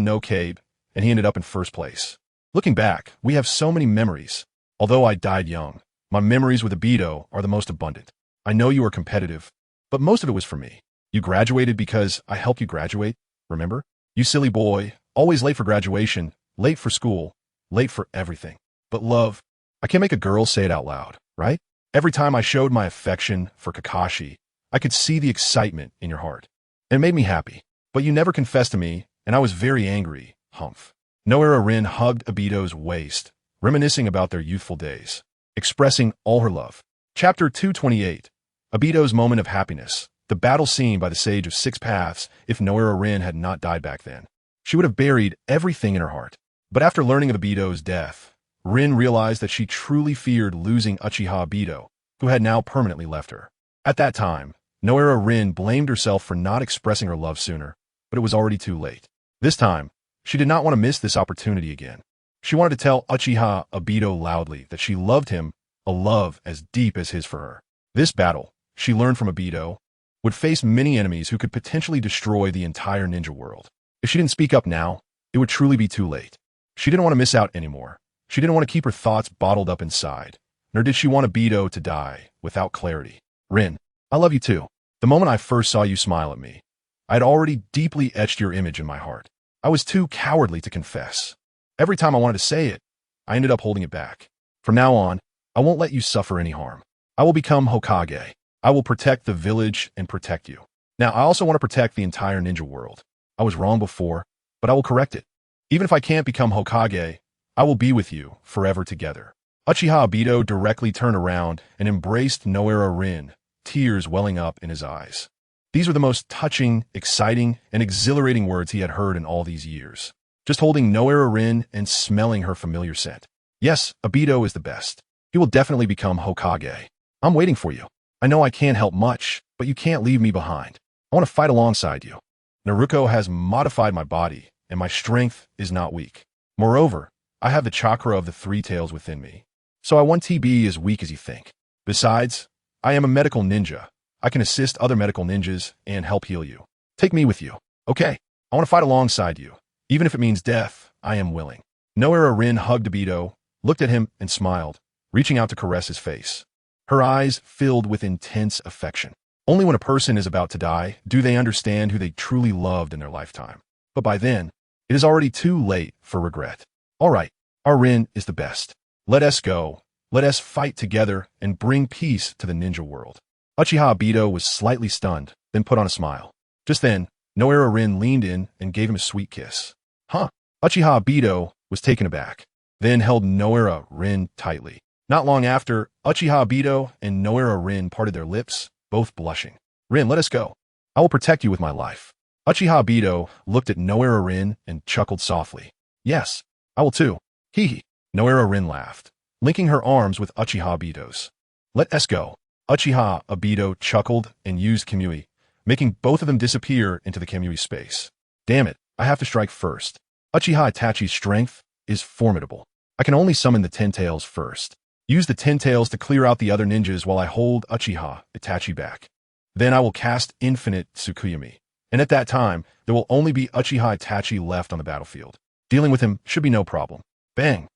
no Cabe, and he ended up in first place. Looking back, we have so many memories. Although I died young, my memories with Obito are the most abundant. I know you are competitive, but most of it was for me. You graduated because I helped you graduate, remember? You silly boy, always late for graduation, late for school, late for everything. But love, I can't make a girl say it out loud, right? Every time I showed my affection for Kakashi, I could see the excitement in your heart. It made me happy. But you never confessed to me, and I was very angry, humph. Noara Rin hugged Obito's waist, reminiscing about their youthful days, expressing all her love. Chapter 228. Obito's moment of happiness. The battle scene by the Sage of Six Paths. If Noara Rin had not died back then, she would have buried everything in her heart. But after learning of Obito's death, Rin realized that she truly feared losing Uchiha Obito, who had now permanently left her. At that time, Noara Rin blamed herself for not expressing her love sooner, but it was already too late. This time, she did not want to miss this opportunity again. She wanted to tell Uchiha Obito loudly that she loved him, a love as deep as his for her. This battle, she learned from Obito, would face many enemies who could potentially destroy the entire ninja world. If she didn't speak up now, it would truly be too late. She didn't want to miss out anymore. She didn't want to keep her thoughts bottled up inside, nor did she want Obito to die without clarity. Rin, I love you too. The moment I first saw you smile at me, I had already deeply etched your image in my heart. I was too cowardly to confess. Every time I wanted to say it, I ended up holding it back. From now on, I won't let you suffer any harm. I will become Hokage. I will protect the village and protect you. Now, I also want to protect the entire ninja world. I was wrong before, but I will correct it. Even if I can't become Hokage, I will be with you forever together. Uchiha Obito directly turned around and embraced Noara Rin, tears welling up in his eyes. These were the most touching, exciting, and exhilarating words he had heard in all these years. Just holding Noara Rin and smelling her familiar scent. Yes, Obito is the best. He will definitely become Hokage. I'm waiting for you. I know I can't help much, but you can't leave me behind. I want to fight alongside you. Naruko has modified my body, and my strength is not weak. Moreover, I have the chakra of the three tails within me. So I won't be as weak as you think. Besides, I am a medical ninja. I can assist other medical ninjas and help heal you. Take me with you. Okay, I want to fight alongside you. Even if it means death, I am willing. Noera Rin hugged Obito, looked at him, and smiled, reaching out to caress his face. Her eyes filled with intense affection. Only when a person is about to die do they understand who they truly loved in their lifetime. But by then, it is already too late for regret. All right, our Rin is the best. Let us go. Let us fight together and bring peace to the ninja world. Uchiha Obito was slightly stunned, then put on a smile. Just then, Noera Rin leaned in and gave him a sweet kiss. Huh? Uchiha Obito was taken aback, then held Noera Rin tightly. Not long after, Uchiha Obito and Noera Rin parted their lips, both blushing. Rin, let us go. I will protect you with my life. Uchiha Obito looked at Noera Rin and chuckled softly. Yes, I will too. Hee hee. Noera Rin laughed, linking her arms with Uchiha Obito's. Let us go. Uchiha Obito chuckled and used Kamui, making both of them disappear into the Kamui space. Damn it, I have to strike first. Uchiha Itachi's strength is formidable. I can only summon the 10 tails first. Use the 10 tails to clear out the other ninjas while I hold Uchiha Itachi back. Then I will cast Infinite Tsukuyomi, and at that time, there will only be Uchiha Itachi left on the battlefield. Dealing with him should be no problem. Bang!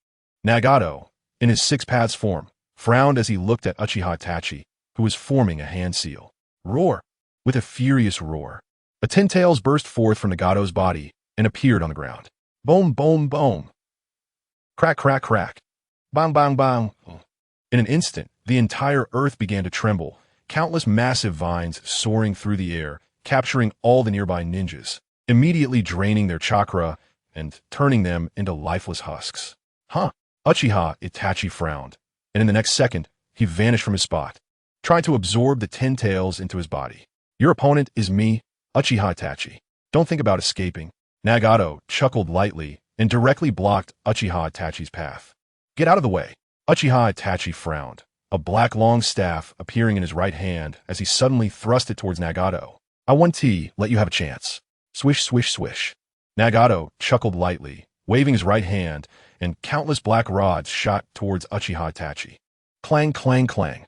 Nagato, in his 6 paths form, frowned as he looked at Uchiha Itachi, who was forming a hand seal. Roar! With a furious roar, a 10 tails burst forth from Nagato's body and appeared on the ground. Boom, boom, boom. Crack, crack, crack. Bang, bang, bang. In an instant, the entire earth began to tremble, countless massive vines soaring through the air, capturing all the nearby ninjas, immediately draining their chakra and turning them into lifeless husks. Huh? Uchiha Itachi frowned, and in the next second, he vanished from his spot, trying to absorb the 10 tails into his body. Your opponent is me, Uchiha Itachi. Don't think about escaping. Nagato chuckled lightly and directly blocked Uchiha Itachi's path. Get out of the way. Uchiha Itachi frowned, a black long staff appearing in his right hand as he suddenly thrust it towards Nagato. I won't let you have a chance. Swish, swish, swish. Nagato chuckled lightly, waving his right hand, and countless black rods shot towards Uchiha Itachi. Clang, clang, clang.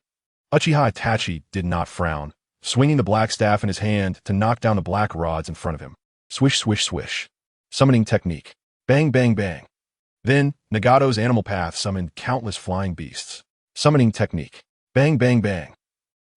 Uchiha Itachi did not frown, swinging the black staff in his hand to knock down the black rods in front of him. Swish, swish, swish. Summoning technique. Bang, bang, bang. Then, Nagato's animal path summoned countless flying beasts. Summoning technique. Bang, bang, bang.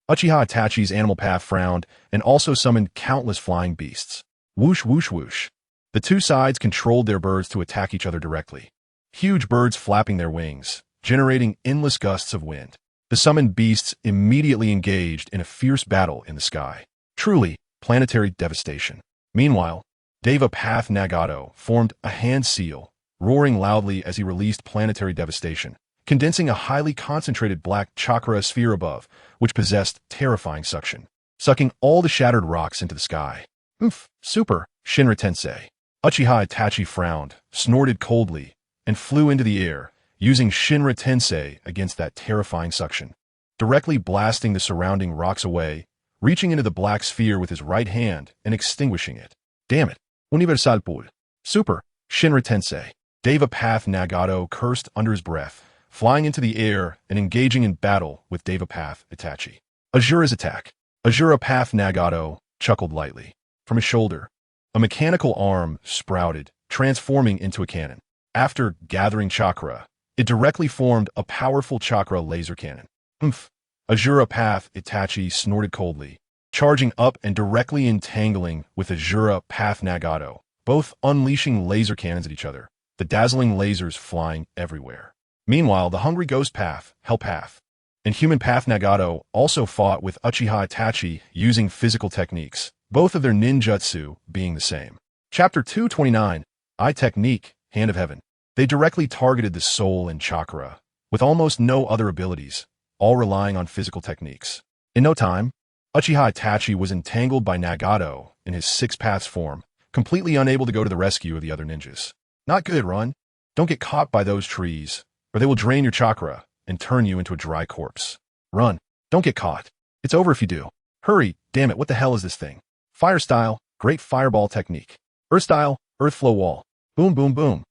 Uchiha Itachi's animal path frowned and also summoned countless flying beasts. Whoosh, whoosh, whoosh. The two sides controlled their birds to attack each other directly. Huge birds flapping their wings, generating endless gusts of wind. The summoned beasts immediately engaged in a fierce battle in the sky. Truly, planetary devastation. Meanwhile, Deva Path Nagato formed a hand seal, roaring loudly as he released planetary devastation, condensing a highly concentrated black chakra sphere above, which possessed terrifying suction, sucking all the shattered rocks into the sky. Oof, super, Shinra Tensei. Uchiha Itachi frowned, snorted coldly, and flew into the air, using Shinra Tensei against that terrifying suction, directly blasting the surrounding rocks away, reaching into the black sphere with his right hand and extinguishing it. Damn it. Universal Pool. Super, Shinra Tensei. Deva Path Nagato cursed under his breath, flying into the air and engaging in battle with Deva Path Itachi. Azura's attack. Azura Path Nagato chuckled lightly. From his shoulder, a mechanical arm sprouted, transforming into a cannon. After gathering chakra, it directly formed a powerful chakra laser cannon. Oomph! Azura Path Itachi snorted coldly, charging up and directly entangling with Azura Path Nagato, both unleashing laser cannons at each other, the dazzling lasers flying everywhere. Meanwhile, the Hungry Ghost Path, Hell Path, and Human Path Nagato also fought with Uchiha Itachi using physical techniques, both of their ninjutsu being the same. Chapter 229, Eye Technique, Hand of Heaven. They directly targeted the soul and chakra, with almost no other abilities, all relying on physical techniques. In no time, Uchiha Itachi was entangled by Nagato in his 6 paths form, completely unable to go to the rescue of the other ninjas. Not good, Run. Don't get caught by those trees, or they will drain your chakra and turn you into a dry corpse. Run. Don't get caught. It's over if you do. Hurry. Damn it, what the hell is this thing? Fire style. Great fireball technique. Earth style, earth flow wall. Boom, boom, boom.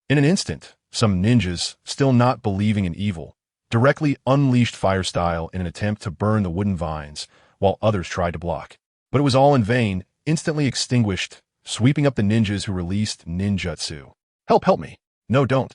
In an instant, some ninjas, still not believing in evil, directly unleashed fire style in an attempt to burn the wooden vines, while others tried to block. But it was all in vain, instantly extinguished, sweeping up the ninjas who released ninjutsu. Help me. No, don't.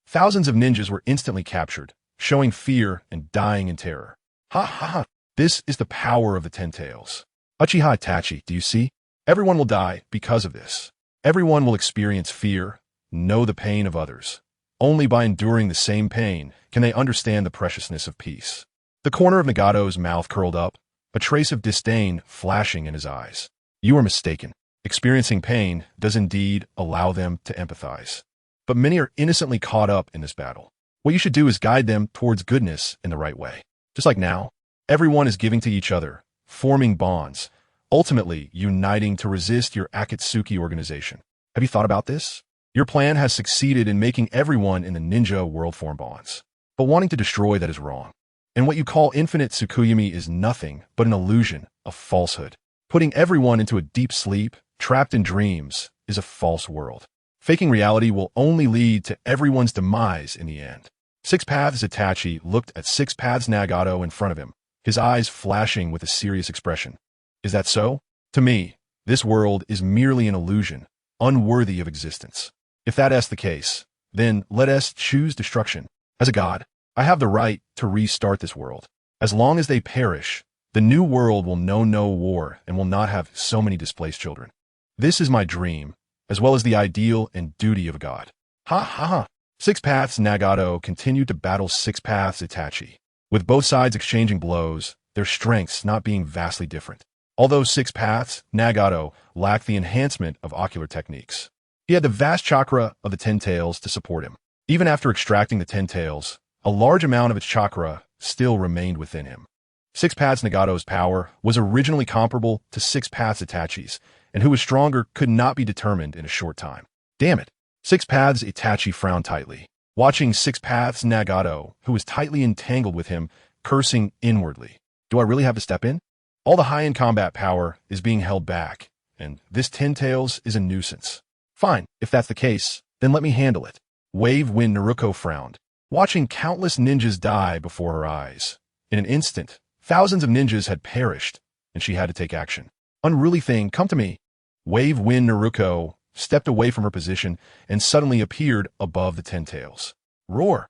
Thousands of ninjas were instantly captured, showing fear and dying in terror. Ha ha ha. This is the power of the Ten Tails. Uchiha Itachi, do you see? Everyone will die because of this. Everyone will experience fear, know the pain of others. Only by enduring the same pain can they understand the preciousness of peace. The corner of Nagato's mouth curled up, a trace of disdain flashing in his eyes. You are mistaken. Experiencing pain does indeed allow them to empathize. But many are innocently caught up in this battle. What you should do is guide them towards goodness in the right way. Just like now, everyone is giving to each other, forming bonds, ultimately uniting to resist your Akatsuki organization. Have you thought about this? Your plan has succeeded in making everyone in the ninja world form bonds. But wanting to destroy that is wrong. And what you call infinite Tsukuyomi is nothing but an illusion, a falsehood. Putting everyone into a deep sleep, trapped in dreams, is a false world. Faking reality will only lead to everyone's demise in the end. Six Paths Itachi looked at Six Paths Nagato in front of him, his eyes flashing with a serious expression. Is that so? To me, this world is merely an illusion, unworthy of existence. If that is the case, then let us choose destruction. As a god, I have the right to restart this world. As long as they perish, the new world will know no war and will not have so many displaced children. This is my dream, as well as the ideal and duty of a god. Ha ha ha. Six Paths Nagato continued to battle Six Paths Itachi, with both sides exchanging blows, their strengths not being vastly different. Although Six Paths Nagato lacked the enhancement of ocular techniques, he had the vast chakra of the Ten Tails to support him. Even after extracting the Ten Tails, a large amount of its chakra still remained within him. Six Paths Nagato's power was originally comparable to Six Paths Itachi's, and who was stronger could not be determined in a short time. Damn it. Six Paths Itachi frowned tightly, watching Six Paths Nagato, who was tightly entangled with him, cursing inwardly. Do I really have to step in? All the high-end combat power is being held back, and this Ten Tails is a nuisance. Fine, if that's the case, then let me handle it. Wave Wind Naruko frowned, watching countless ninjas die before her eyes. In an instant, thousands of ninjas had perished, and she had to take action. Unruly thing, come to me. Wave Wind Naruko stepped away from her position and suddenly appeared above the Ten Tails. Roar!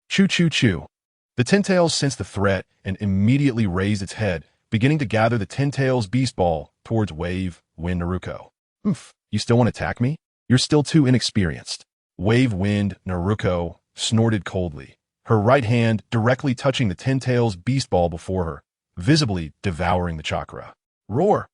Choo choo choo. The Ten Tails sensed the threat and immediately raised its head, beginning to gather the Ten Tails beast ball towards Wave Wind Naruko. You still want to attack me? You're still too inexperienced. Wave Wind Naruko snorted coldly, her right hand directly touching the Ten Tails beast ball before her, visibly devouring the chakra. Roar!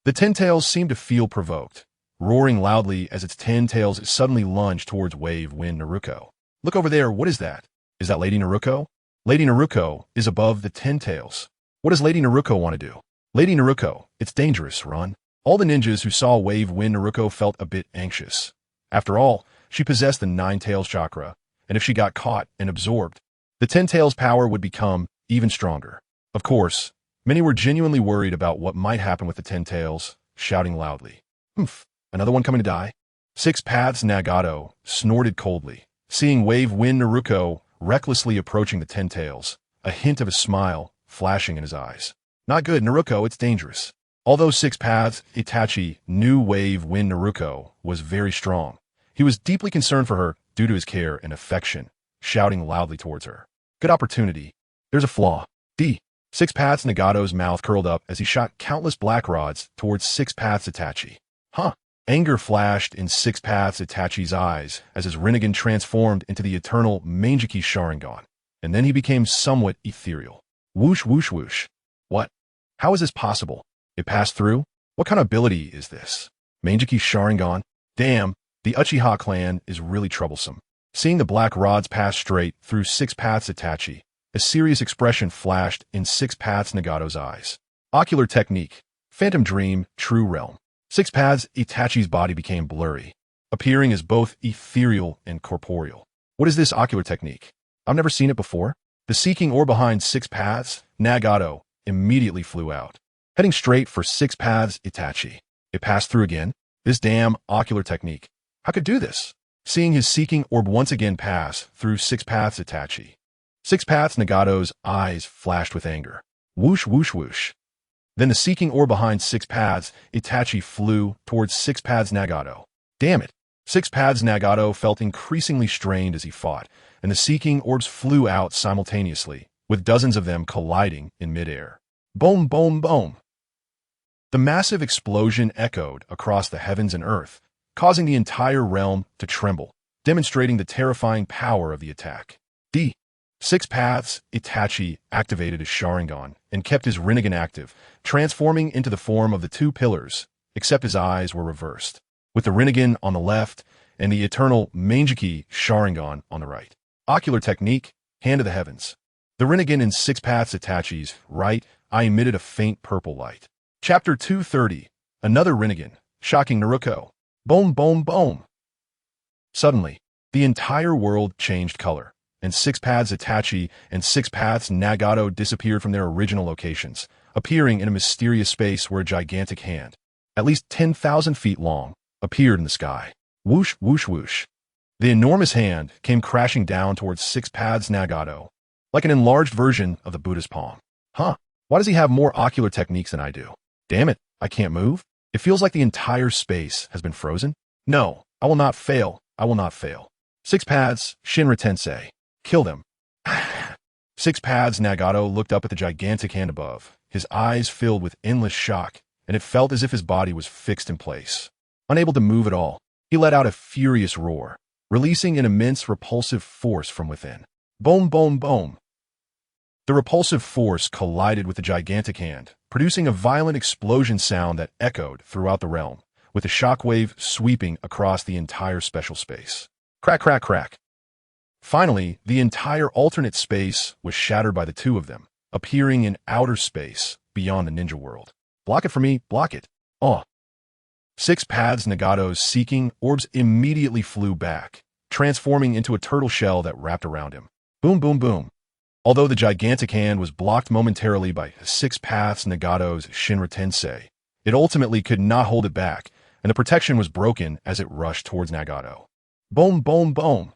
The Ten Tails seemed to feel provoked, roaring loudly as its 10 tails suddenly lunged towards Wave Wind Naruko. Look over there, what is that? Is that Lady Naruko? Lady Naruko is above the 10 tails. What does Lady Naruko want to do? Lady Naruko, it's dangerous, run. All the ninjas who saw Wave Wind Naruko felt a bit anxious. After all, she possessed the 9 tails chakra, and if she got caught and absorbed, the 10 tails power would become even stronger. Of course, many were genuinely worried about what might happen with the 10 tails, shouting loudly. Another one coming to die? Six Paths Nagato snorted coldly, seeing Wave Wind Naruko recklessly approaching the 10 tails, a hint of a smile flashing in his eyes. Not good, Naruko, it's dangerous. Although Six Paths Itachi knew Wave Wind Naruko was very strong, he was deeply concerned for her due to his care and affection, shouting loudly towards her. Good opportunity. There's a flaw. Six Paths Nagato's mouth curled up as he shot countless black rods towards Six Paths Itachi. Anger flashed in Six Paths Itachi's eyes as his Rinnegan transformed into the eternal Manjiki Sharingan, and then he became somewhat ethereal. Whoosh, whoosh, whoosh. What? How is this possible? It passed through? What kind of ability is this? Manjiki Sharingan? Damn, the Uchiha clan is really troublesome. Seeing the black rods pass straight through Six Paths Itachi, a serious expression flashed in Six Paths Nagato's eyes. Ocular technique. Phantom Dream, True Realm. Six Paths Itachi's body became blurry, appearing as both ethereal and corporeal. What is this ocular technique? I've never seen it before. The seeking or behind Six Paths Nagato immediately flew out. heading straight for six paths Itachi. It passed through again. This damn ocular technique. How could do this? Seeing his seeking orb once again pass through six paths Itachi. Six paths Nagato's eyes flashed with anger. Whoosh, whoosh, whoosh. Then the seeking orb behind six paths Itachi flew towards six paths Nagato. Damn it. Six paths Nagato felt increasingly strained as he fought, and the seeking orbs flew out simultaneously, with dozens of them colliding in midair. Boom, boom, boom. The massive explosion echoed across the heavens and earth, causing the entire realm to tremble, demonstrating the terrifying power of the attack. Six paths Itachi activated his Sharingan and kept his Rinnegan active, transforming into the form of the two pillars, except his eyes were reversed, with the Rinnegan on the left and the eternal Mangeki Sharingan on the right. Ocular technique, hand of the heavens. The Rinnegan in six paths Itachi's right eye emitted a faint purple light. Chapter 230, another Rinnegan, shocking Naruko. Boom, boom, boom. Suddenly, the entire world changed color, and six paths Itachi and six paths Nagato disappeared from their original locations, appearing in a mysterious space where a gigantic hand, at least 10,000 feet long, appeared in the sky. Whoosh, whoosh, whoosh. The enormous hand came crashing down towards six paths Nagato, like an enlarged version of the Buddha's palm. Huh, why does he have more ocular techniques than I do? Damn it, I can't move? It feels like the entire space has been frozen. No, I will not fail. I will not fail. Six paths, Shinra Tensei. Kill them. Six paths Nagato looked up at the gigantic hand above, his eyes filled with endless shock, and it felt as if his body was fixed in place. Unable to move at all, he let out a furious roar, releasing an immense repulsive force from within. Boom, boom, boom. The repulsive force collided with the gigantic hand, producing a violent explosion sound that echoed throughout the realm, with a shockwave sweeping across the entire special space. Crack, crack, crack. Finally, the entire alternate space was shattered by the two of them, appearing in outer space beyond the ninja world. Block it for me, block it. Oh. Six paths Nagato's seeking orbs immediately flew back, transforming into a turtle shell that wrapped around him. Boom, boom, boom. Although the gigantic hand was blocked momentarily by six paths Nagato's Shinra Tensei, it ultimately could not hold it back, and the protection was broken as it rushed towards Nagato. Boom, boom, boom.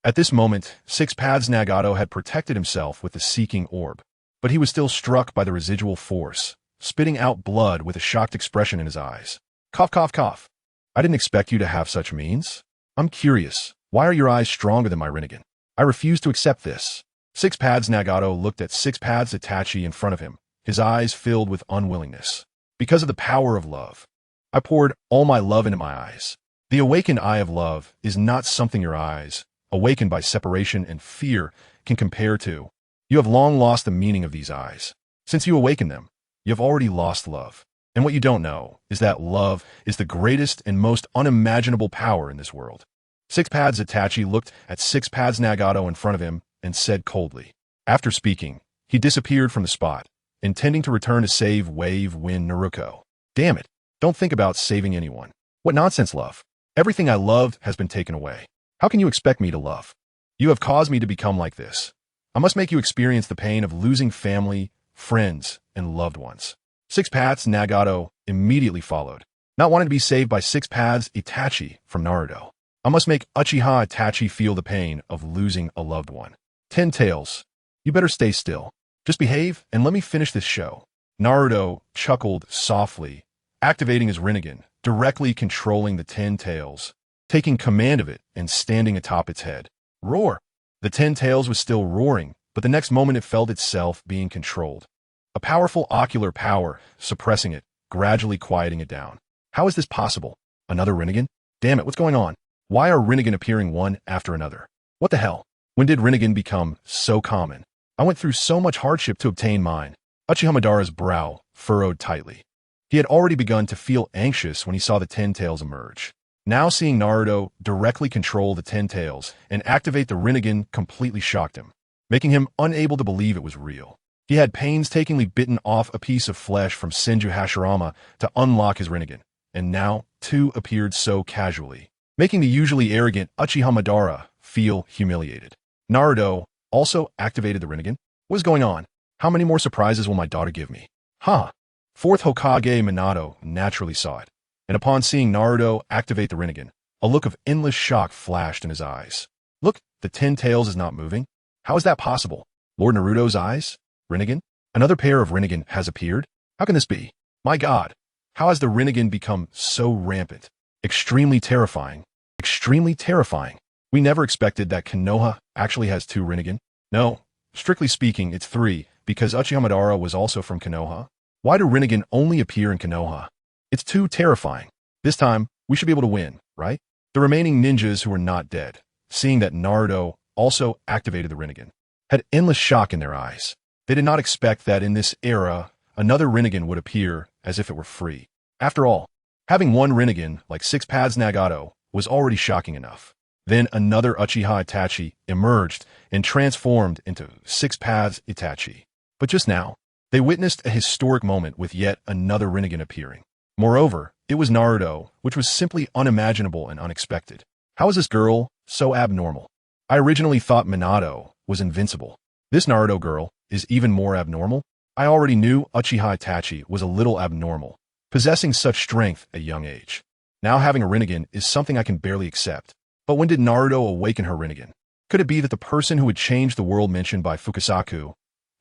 At this moment, six paths Nagato had protected himself with the seeking orb, but he was still struck by the residual force, spitting out blood with a shocked expression in his eyes. Cough, cough, cough. I didn't expect you to have such means. I'm curious, why are your eyes stronger than my Rinnegan? I refuse to accept this. Six paths Nagato looked at six paths Itachi in front of him, his eyes filled with unwillingness. Because of the power of love, I poured all my love into my eyes. The awakened eye of love is not something your eyes, awakened by separation and fear, can compare to. You have long lost the meaning of these eyes. Since you awaken them, you have already lost love. And what you don't know is that love is the greatest and most unimaginable power in this world. Six paths Itachi looked at six paths Nagato in front of him and said coldly. After speaking, he disappeared from the spot, intending to return to save Win Naruko. Damn it, don't think about saving anyone. What nonsense, love. Everything I loved has been taken away. How can you expect me to love? You have caused me to become like this. I must make you experience the pain of losing family, friends, and loved ones. Six paths Nagato immediately followed, not wanting to be saved by six paths Itachi from Naruto. I must make Uchiha Itachi feel the pain of losing a loved one. 10 Tails, you better stay still. Just behave and let me finish this show. Naruto chuckled softly, activating his Rinnegan, directly controlling the 10 Tails, taking command of it and standing atop its head. Roar! The 10 Tails was still roaring, but the next moment it felt itself being controlled. A powerful ocular power suppressing it, gradually quieting it down. How is this possible? Another Rinnegan? Damn it, what's going on? Why are Rinnegan appearing one after another? What the hell? When did Rinnegan become so common? I went through so much hardship to obtain mine. Uchiha Madara's brow furrowed tightly. He had already begun to feel anxious when he saw the 10 Tails emerge. Now seeing Naruto directly control the 10 Tails and activate the Rinnegan completely shocked him, making him unable to believe it was real. He had painstakingly bitten off a piece of flesh from Senju Hashirama to unlock his Rinnegan, and now two appeared so casually, making the usually arrogant Uchiha Madara feel humiliated. Naruto also activated the Rinnegan. What is going on? How many more surprises will my daughter give me? Huh. Fourth Hokage Minato naturally saw it, and upon seeing Naruto activate the Rinnegan, a look of endless shock flashed in his eyes. Look, the Ten Tails is not moving. How is that possible? Lord Naruto's eyes? Rinnegan? Another pair of Rinnegan has appeared? How can this be? My God, how has the Rinnegan become so rampant? Extremely terrifying. Extremely terrifying. We never expected that Konoha actually has two Rinnegan. No, strictly speaking, it's three, because Uchiha Madara was also from Konoha. Why do Rinnegan only appear in Konoha? It's too terrifying. This time, we should be able to win, right? The remaining ninjas who were not dead, seeing that Naruto also activated the Rinnegan, had endless shock in their eyes. They did not expect that in this era, another Rinnegan would appear as if it were free. After all, having one Rinnegan like Six Paths Nagato was already shocking enough. Then another Uchiha Itachi emerged and transformed into Six Paths Itachi. But just now, they witnessed a historic moment with yet another Rinnegan appearing. Moreover, it was Naruto, which was simply unimaginable and unexpected. How is this girl so abnormal? I originally thought Minato was invincible. This Naruto girl is even more abnormal. I already knew Uchiha Itachi was a little abnormal, possessing such strength at a young age. Now having a Rinnegan is something I can barely accept. But when did Naruto awaken her Rinnegan? Could it be that the person who would change the world mentioned by Fukasaku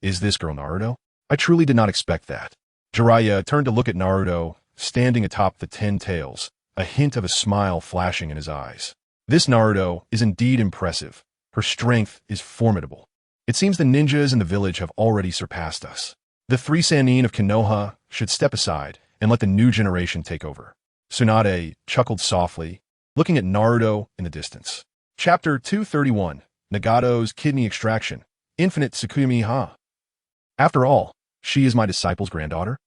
is this girl Naruto? I truly did not expect that. Jiraiya turned to look at Naruto, standing atop the 10 tails, a hint of a smile flashing in his eyes. This Naruto is indeed impressive. Her strength is formidable. It seems the ninjas in the village have already surpassed us. The three Sannin of Konoha should step aside and let the new generation take over. Tsunade chuckled softly, looking at Naruto in the distance. Chapter 231, Nagato's Kidney Extraction, Infinite Tsukumi Ha. After all, she is my disciple's granddaughter?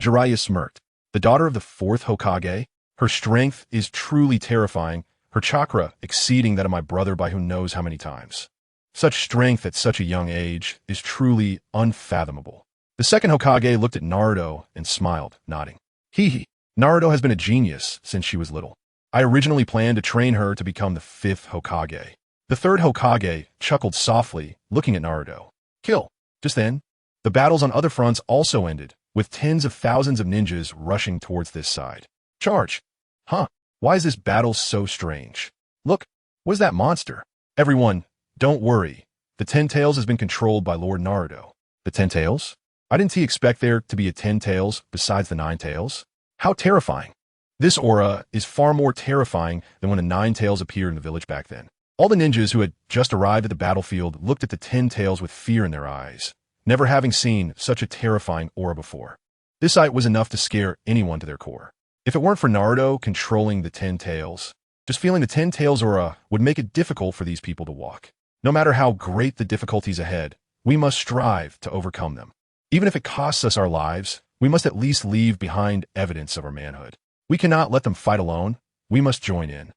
Jiraiya smirked. The daughter of the fourth Hokage? Her strength is truly terrifying, her chakra exceeding that of my brother by who knows how many times. Such strength at such a young age is truly unfathomable. The second Hokage looked at Naruto and smiled, nodding. Hee. Naruto has been a genius since she was little. I originally planned to train her to become the fifth Hokage. The third Hokage chuckled softly, looking at Naruto. Kill. Just then, the battles on other fronts also ended, with tens of thousands of ninjas rushing towards this side. Charge. Huh. Why is this battle so strange? Look, what is that monster? Everyone, don't worry. The 10 Tails has been controlled by Lord Naruto. The 10 Tails? I didn't expect there to be a 10 Tails besides the 9 Tails. How terrifying. This aura is far more terrifying than when the 9 Tails appeared in the village back then. All the ninjas who had just arrived at the battlefield looked at the 10 Tails with fear in their eyes, never having seen such a terrifying aura before. This sight was enough to scare anyone to their core. If it weren't for Naruto controlling the 10 Tails, just feeling the 10 Tails aura would make it difficult for these people to walk. No matter how great the difficulties ahead, we must strive to overcome them. Even if it costs us our lives, we must at least leave behind evidence of our manhood. We cannot let them fight alone. We must join in.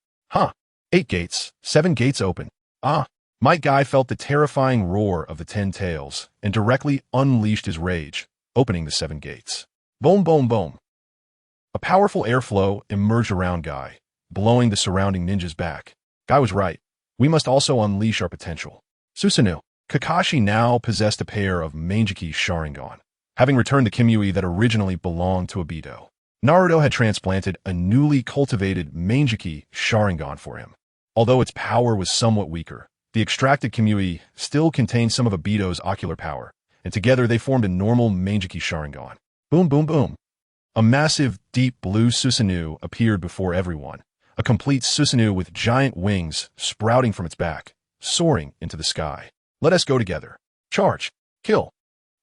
8 gates, 7 gates open. Might Guy felt the terrifying roar of the 10 Tails and directly unleashed his rage, opening the 7 gates. Boom, boom, boom. A powerful airflow emerged around Guy, blowing the surrounding ninjas back. Guy was right. We must also unleash our potential. Susanoo. Kakashi now possessed a pair of Manjiki Sharingan, having returned the Kimui that originally belonged to Obito. Naruto had transplanted a newly cultivated Manjiki Sharingan for him. Although its power was somewhat weaker, the extracted Kimui still contained some of Obito's ocular power, and together they formed a normal Manjiki Sharingan. Boom, boom, boom. A massive, deep blue Susanoo appeared before everyone, a complete Susanoo with giant wings sprouting from its back, soaring into the sky. Let us go together. Charge. Kill.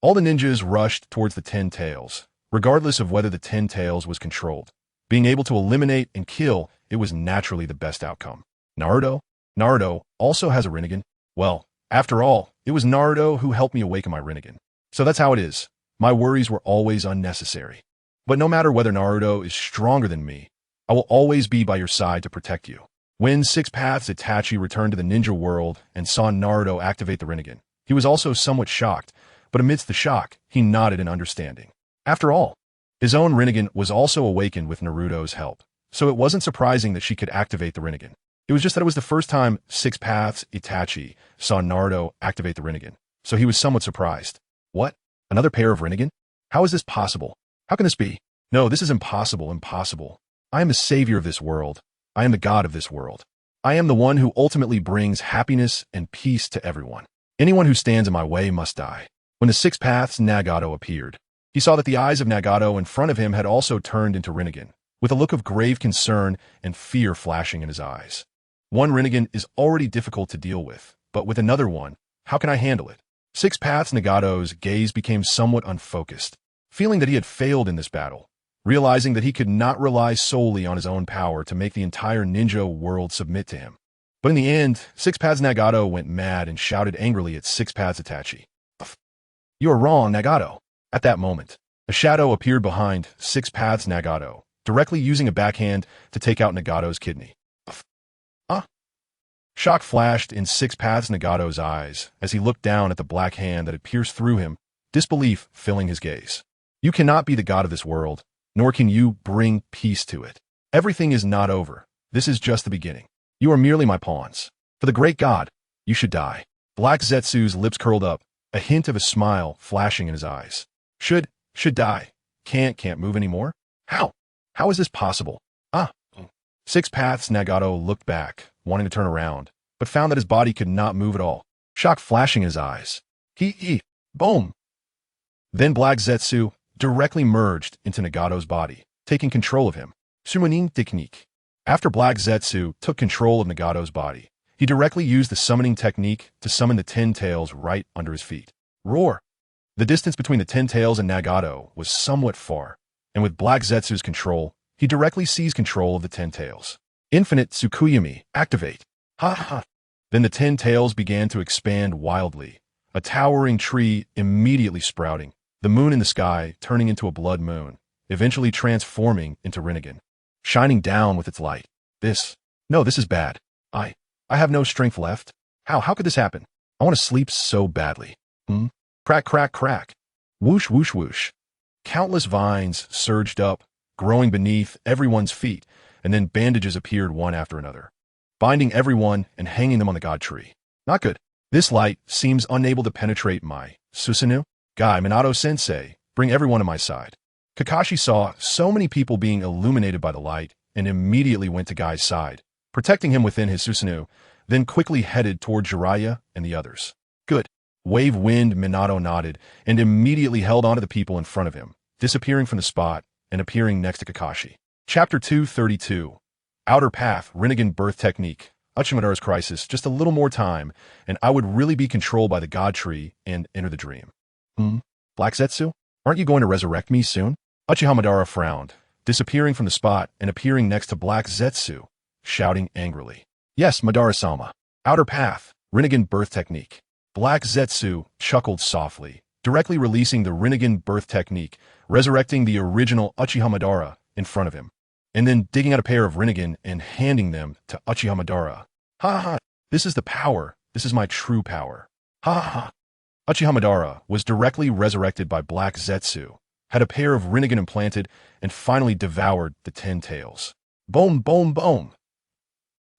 All the ninjas rushed towards the 10 Tails, regardless of whether the 10 Tails was controlled. Being able to eliminate and kill, it was naturally the best outcome. Naruto also has a Rinnegan. Well, after all, it was Naruto who helped me awaken my Rinnegan. So that's how it is. My worries were always unnecessary. But no matter whether Naruto is stronger than me, I will always be by your side to protect you. When Six Paths Itachi returned to the ninja world and saw Naruto activate the Rinnegan, he was also somewhat shocked, but amidst the shock, he nodded in understanding. After all, his own Rinnegan was also awakened with Naruto's help, so it wasn't surprising that she could activate the Rinnegan. It was just that it was the first time Six Paths Itachi saw Naruto activate the Rinnegan, so he was somewhat surprised. What? Another pair of Rinnegan? How is this possible? How can this be? No, this is impossible, impossible. I am the savior of this world. I am the god of this world. I am the one who ultimately brings happiness and peace to everyone. Anyone who stands in my way must die. When the Six Paths Nagato appeared, he saw that the eyes of Nagato in front of him had also turned into Rinnegan, with a look of grave concern and fear flashing in his eyes. One Rinnegan is already difficult to deal with, but with another one, how can I handle it? Six Paths Nagato's gaze became somewhat unfocused, feeling that he had failed in this battle, realizing that he could not rely solely on his own power to make the entire ninja world submit to him. But in the end, Six Paths Nagato went mad and shouted angrily at Six Paths Itachi. You are wrong, Nagato. At that moment, a shadow appeared behind Six Paths Nagato, directly using a backhand to take out Nagato's kidney. Shock flashed in Six Paths Nagato's eyes as he looked down at the black hand that had pierced through him, disbelief filling his gaze. You cannot be the god of this world, nor can you bring peace to it. Everything is not over. This is just the beginning. You are merely my pawns. For the great god, you should die. Black Zetsu's lips curled up, a hint of a smile flashing in his eyes. Should die. Can't move anymore? How? How is this possible? Six Paths Nagato looked back, wanting to turn around, but found that his body could not move at all, shock flashing in his eyes. Boom! Then Black Zetsu directly merged into Nagato's body, taking control of him. Summoning technique. After Black Zetsu took control of Nagato's body, he directly used the summoning technique to summon the 10 tails right under his feet. Roar! The distance between the 10 tails and Nagato was somewhat far, and with Black Zetsu's control, he directly seized control of the 10 tails. Infinite Tsukuyami, activate. Then the 10 tails began to expand wildly, a towering tree immediately sprouting, the moon in the sky turning into a blood moon, eventually transforming into Rinnegan, shining down with its light. This is bad. I have no strength left. How could this happen? I want to sleep so badly. Crack, crack, crack. Whoosh, whoosh, whoosh. Countless vines surged up, growing beneath everyone's feet, and then bandages appeared one after another, binding everyone and hanging them on the god tree. Not good. This light seems unable to penetrate my Susanoo. Guy, Minato-sensei, bring everyone to my side. Kakashi saw so many people being illuminated by the light and immediately went to Guy's side, protecting him within his Susanoo, then quickly headed toward Jiraiya and the others. Good. Wave Wind Minato nodded and immediately held onto the people in front of him, disappearing from the spot and appearing next to Kakashi. Chapter 232. Outer Path, Rinnegan Birth Technique. Uchimadara's Crisis, just a little more time, and I would really be controlled by the God Tree and enter the dream. Black Zetsu? Aren't you going to resurrect me soon? Uchiha Madara frowned, disappearing from the spot and appearing next to Black Zetsu, shouting angrily. Yes, Madara-sama. Outer Path, Rinnegan Birth Technique. Black Zetsu chuckled softly, directly releasing the Rinnegan Birth Technique, resurrecting the original Uchiha Madara in front of him, and then digging out a pair of Rinnegan and handing them to Uchiha Madara. This is the power. This is my true power. Uchiha Madara was directly resurrected by Black Zetsu, had a pair of Rinnegan implanted, and finally devoured the 10 tails. Boom, boom, boom.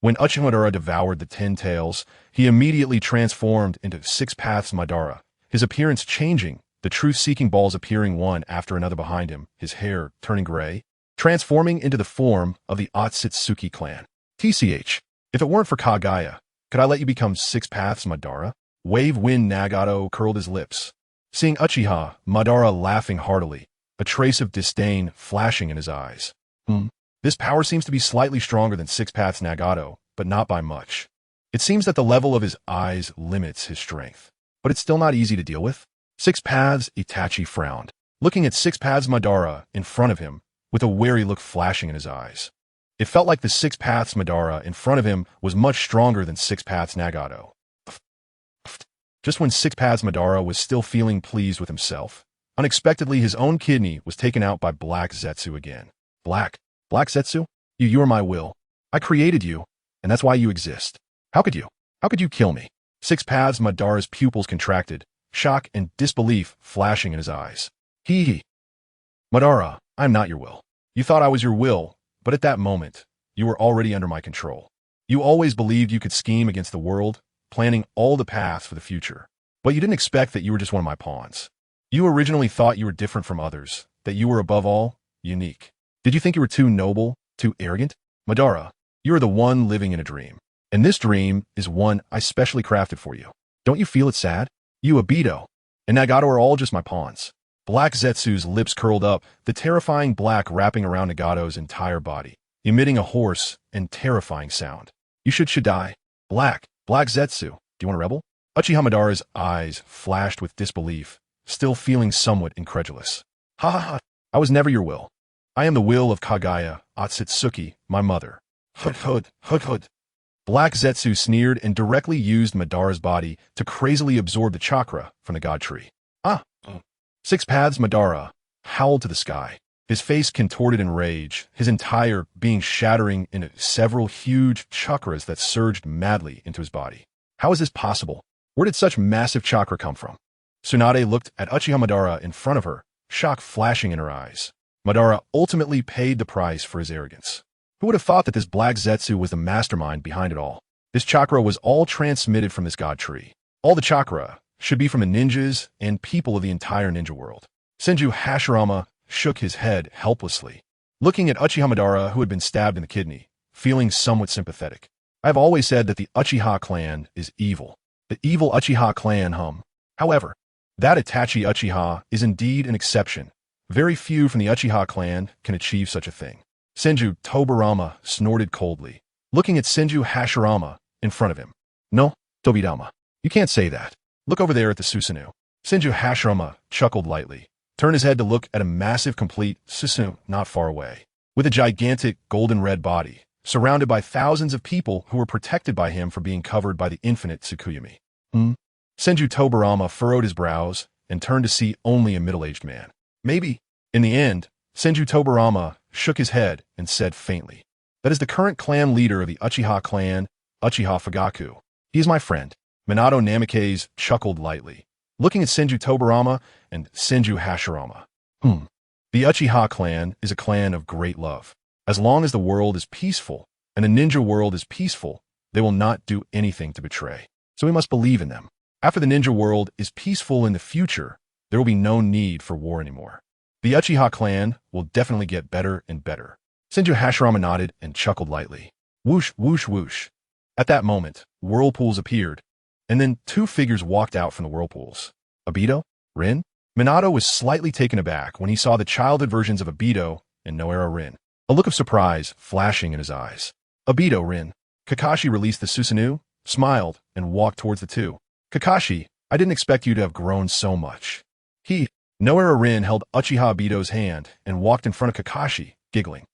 When Uchiha Madara devoured the 10 tails, he immediately transformed into Six Paths Madara, his appearance changing, the truth-seeking balls appearing one after another behind him, his hair turning gray, transforming into the form of the Otsutsuki clan. TCH, if it weren't for Kagaya, could I let you become Six Paths Madara? Wave Wind Nagato curled his lips, seeing Uchiha Madara laughing heartily, a trace of disdain flashing in his eyes. This power seems to be slightly stronger than Six Paths Nagato, but not by much. It seems that the level of his eyes limits his strength, but it's still not easy to deal with. Six Paths Itachi frowned, looking at Six Paths Madara in front of him, with a wary look flashing in his eyes. It felt like the Six Paths Madara in front of him was much stronger than Six Paths Nagato. Just when Six Paths Madara was still feeling pleased with himself, unexpectedly his own kidney was taken out by Black Zetsu again. Black Zetsu? You are my will. I created you, and that's why you exist. How could you kill me? Six Paths Madara's pupils contracted, shock and disbelief flashing in his eyes. Madara, I'm not your will. You thought I was your will, but at that moment, you were already under my control. You always believed you could scheme against the world, planning all the paths for the future. But you didn't expect that you were just one of my pawns. You originally thought you were different from others, that you were above all, unique. Did you think you were too noble, too arrogant? Madara, you are the one living in a dream. And this dream is one I specially crafted for you. Don't you feel it sad? You, Obito, and Nagato are all just my pawns. Black Zetsu's lips curled up, the terrifying black wrapping around Nagato's entire body, emitting a hoarse and terrifying sound. You should die. Black Zetsu, do you want to rebel? Uchiha Madara's eyes flashed with disbelief, still feeling somewhat incredulous. Ha ha ha, I was never your will. I am the will of Kaguya Otsutsuki, my mother. Hud. Black Zetsu sneered and directly used Madara's body to crazily absorb the chakra from the god tree. Six Paths Madara howled to the sky, his face contorted in rage, his entire being shattering into several huge chakras that surged madly into his body. How is this possible? Where did such massive chakra come from? Tsunade looked at Uchiha Madara in front of her, shock flashing in her eyes. Madara ultimately paid the price for his arrogance. Who would have thought that this Black Zetsu was the mastermind behind it all? This chakra was all transmitted from this god tree. All the chakra should be from the ninjas and people of the entire ninja world. Senju Hashirama shook his head helplessly, looking at Uchiha Madara, who had been stabbed in the kidney, feeling somewhat sympathetic. I have always said that the Uchiha clan is evil. The evil Uchiha clan, However, that Itachi Uchiha is indeed an exception. Very few from the Uchiha clan can achieve such a thing. Senju Tobirama snorted coldly, looking at Senju Hashirama in front of him. No, Tobirama, you can't say that. Look over there at the Susanoo. Senju Hashirama chuckled lightly, turned his head to look at a massive complete Susanoo not far away, with a gigantic golden-red body, surrounded by thousands of people who were protected by him for being covered by the infinite Tsukuyumi. Senju Tobirama furrowed his brows and turned to see only a middle-aged man. Maybe. In the end, Senju Tobirama shook his head and said faintly, "That is the current clan leader of the Uchiha clan, Uchiha Fugaku. He is my friend." Minato Namikaze chuckled lightly, looking at Senju Tobirama and Senju Hashirama. The Uchiha clan is a clan of great love. As long as the world is peaceful and the ninja world is peaceful, they will not do anything to betray. So we must believe in them. After the ninja world is peaceful in the future, there will be no need for war anymore. The Uchiha clan will definitely get better and better. Senju Hashirama nodded and chuckled lightly. Whoosh, whoosh, whoosh. At that moment, whirlpools appeared, and then two figures walked out from the whirlpools. Obito? Rin? Minato was slightly taken aback when he saw the childhood versions of Obito and Noara Rin, a look of surprise flashing in his eyes. Obito, Rin. Kakashi released the Susanoo, smiled, and walked towards the two. Kakashi, I didn't expect you to have grown so much. Noara Rin held Uchiha Obito's hand and walked in front of Kakashi, giggling.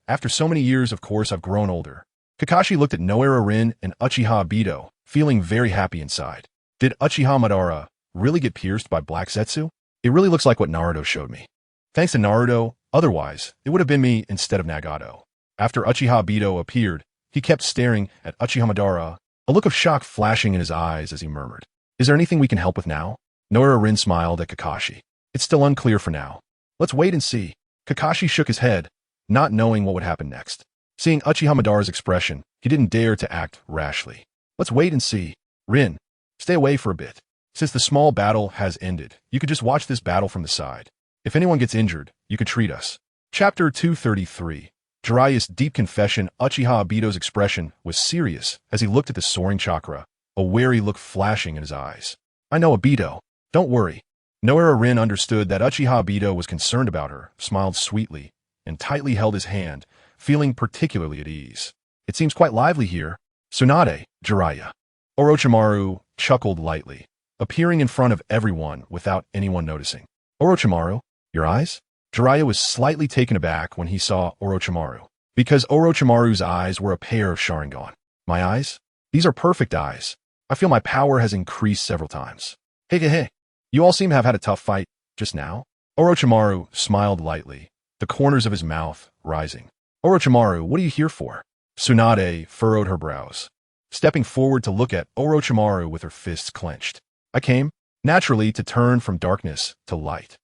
After so many years, of course, I've grown older. Kakashi looked at Noara Rin and Uchiha Obito, feeling very happy inside. Did Uchiha Madara really get pierced by Black Zetsu? It really looks like what Naruto showed me. Thanks to Naruto, otherwise, it would have been me instead of Nagato. After Uchiha Obito appeared, he kept staring at Uchiha Madara, a look of shock flashing in his eyes as he murmured, "Is there anything we can help with now?" Noara Rin smiled at Kakashi. "It's still unclear for now. Let's wait and see." Kakashi shook his head, not knowing what would happen next. Seeing Uchiha Madara's expression, he didn't dare to act rashly. "Let's wait and see. Rin, stay away for a bit. Since the small battle has ended, you could just watch this battle from the side. If anyone gets injured, you could treat us." Chapter 233. Jiraiya's deep confession. Uchiha Obito's expression was serious as he looked at the soaring chakra, a wary look flashing in his eyes. "I know, Obito. Don't worry." Noara Rin understood that Uchiha Obito was concerned about her, smiled sweetly, and tightly held his hand, feeling particularly at ease. "It seems quite lively here." Tsunade, Jiraiya. Orochimaru chuckled lightly, appearing in front of everyone without anyone noticing. "Orochimaru, your eyes?" Jiraiya was slightly taken aback when he saw Orochimaru, because Orochimaru's eyes were a pair of Sharingan. "My eyes? These are perfect eyes. I feel my power has increased several times." Hey. You all seem to have had a tough fight just now." Orochimaru smiled lightly, the corners of his mouth rising. "Orochimaru, what are you here for?" Tsunade furrowed her brows, stepping forward to look at Orochimaru with her fists clenched. "I came, naturally, to turn from darkness to light."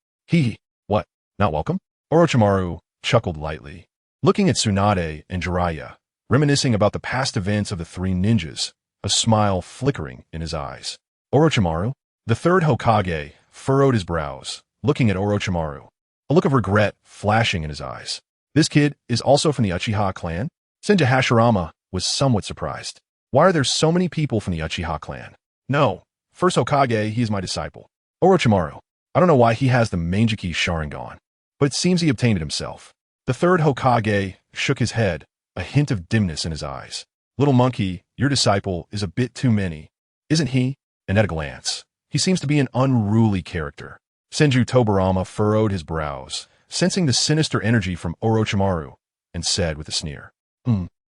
What? Not welcome? Orochimaru chuckled lightly, looking at Tsunade and Jiraiya, reminiscing about the past events of the three ninjas, a smile flickering in his eyes. "Orochimaru, the third Hokage, furrowed his brows, looking at Orochimaru, a look of regret flashing in his eyes. This kid is also from the Uchiha clan? Senju Hashirama was somewhat surprised. Why are there so many people from the Uchiha clan? No, first Hokage, he is my disciple. Orochimaru. I don't know why he has the Mangekyo Sharingan, but it seems he obtained it himself. The third Hokage shook his head, a hint of dimness in his eyes. Little monkey, your disciple is a bit too many, isn't he? And at a glance, he seems to be an unruly character. Senju Tobirama furrowed his brows, sensing the sinister energy from Orochimaru, and said with a sneer,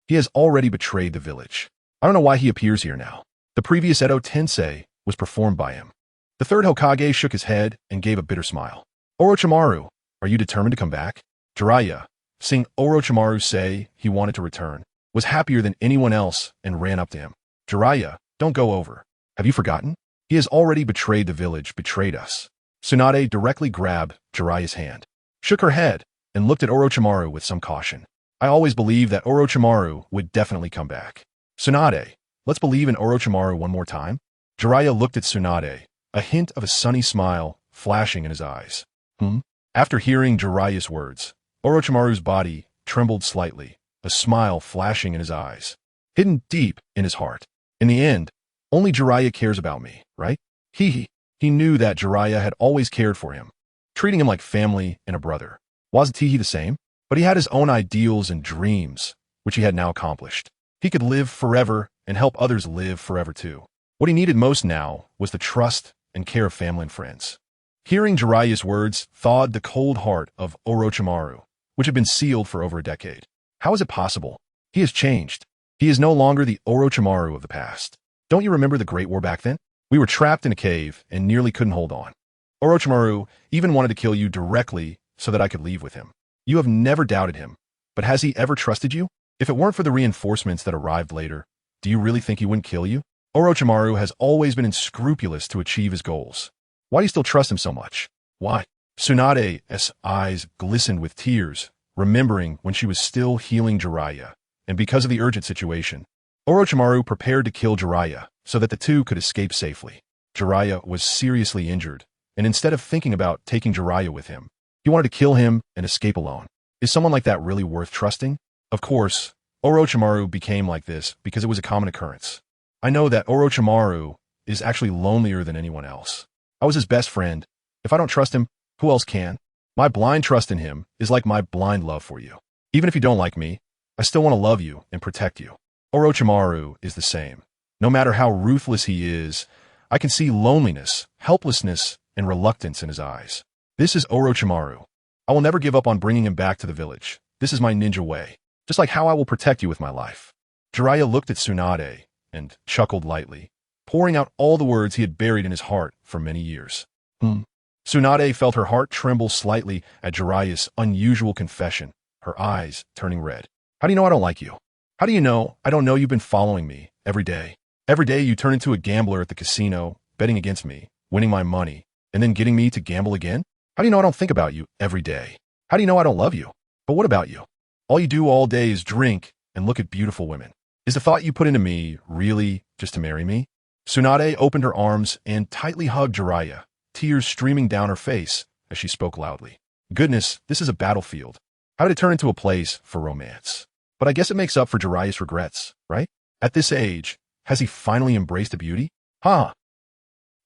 He has already betrayed the village. I don't know why he appears here now. The previous Edo Tensei was performed by him. The third Hokage shook his head and gave a bitter smile. Orochimaru, are you determined to come back? Jiraiya, seeing Orochimaru say he wanted to return, was happier than anyone else and ran up to him. Jiraiya, don't go over. Have you forgotten? He has already betrayed the village, betrayed us. Tsunade directly grabbed Jiraiya's hand, shook her head, and looked at Orochimaru with some caution. I always believed that Orochimaru would definitely come back. Tsunade, let's believe in Orochimaru one more time. Jiraiya looked at Tsunade, a hint of a sunny smile flashing in his eyes. After hearing Jiraiya's words, Orochimaru's body trembled slightly, a smile flashing in his eyes, hidden deep in his heart. In the end, only Jiraiya cares about me, right? He knew that Jiraiya had always cared for him, treating him like family and a brother. Wasn't he the same? But he had his own ideals and dreams, which he had now accomplished. He could live forever and help others live forever too. What he needed most now was the trust and care of family and friends. Hearing Jiraiya's words thawed the cold heart of Orochimaru, which had been sealed for over a decade. How is it possible? He has changed. He is no longer the Orochimaru of the past. Don't you remember the Great War back then? We were trapped in a cave and nearly couldn't hold on. Orochimaru even wanted to kill you directly so that I could leave with him. You have never doubted him, but has he ever trusted you? If it weren't for the reinforcements that arrived later, do you really think he wouldn't kill you? Orochimaru has always been unscrupulous to achieve his goals. Why do you still trust him so much? Why? Tsunade's eyes glistened with tears, remembering when she was still healing Jiraiya, and because of the urgent situation, Orochimaru prepared to kill Jiraiya so that the two could escape safely. Jiraiya was seriously injured, and instead of thinking about taking Jiraiya with him, he wanted to kill him and escape alone. Is someone like that really worth trusting? Of course, Orochimaru became like this because it was a common occurrence. I know that Orochimaru is actually lonelier than anyone else. I was his best friend. If I don't trust him, who else can? My blind trust in him is like my blind love for you. Even if you don't like me, I still want to love you and protect you. Orochimaru is the same. No matter how ruthless he is, I can see loneliness, helplessness, and reluctance in his eyes. This is Orochimaru. I will never give up on bringing him back to the village. This is my ninja way, just like how I will protect you with my life. Jiraiya looked at Tsunade and chuckled lightly, pouring out all the words he had buried in his heart for many years. Tsunade felt her heart tremble slightly at Jiraiya's unusual confession, her eyes turning red. How do you know I don't like you? How do you know I don't know you've been following me every day? Every day you turn into a gambler at the casino, betting against me, winning my money, and then getting me to gamble again? How do you know I don't think about you every day? How do you know I don't love you? But what about you? All you do all day is drink and look at beautiful women. Is the thought you put into me really just to marry me? Tsunade opened her arms and tightly hugged Jiraiya, tears streaming down her face as she spoke loudly. Goodness, this is a battlefield. How did it turn into a place for romance? But I guess it makes up for Jiraiya's regrets, right? At this age, has he finally embraced the beauty?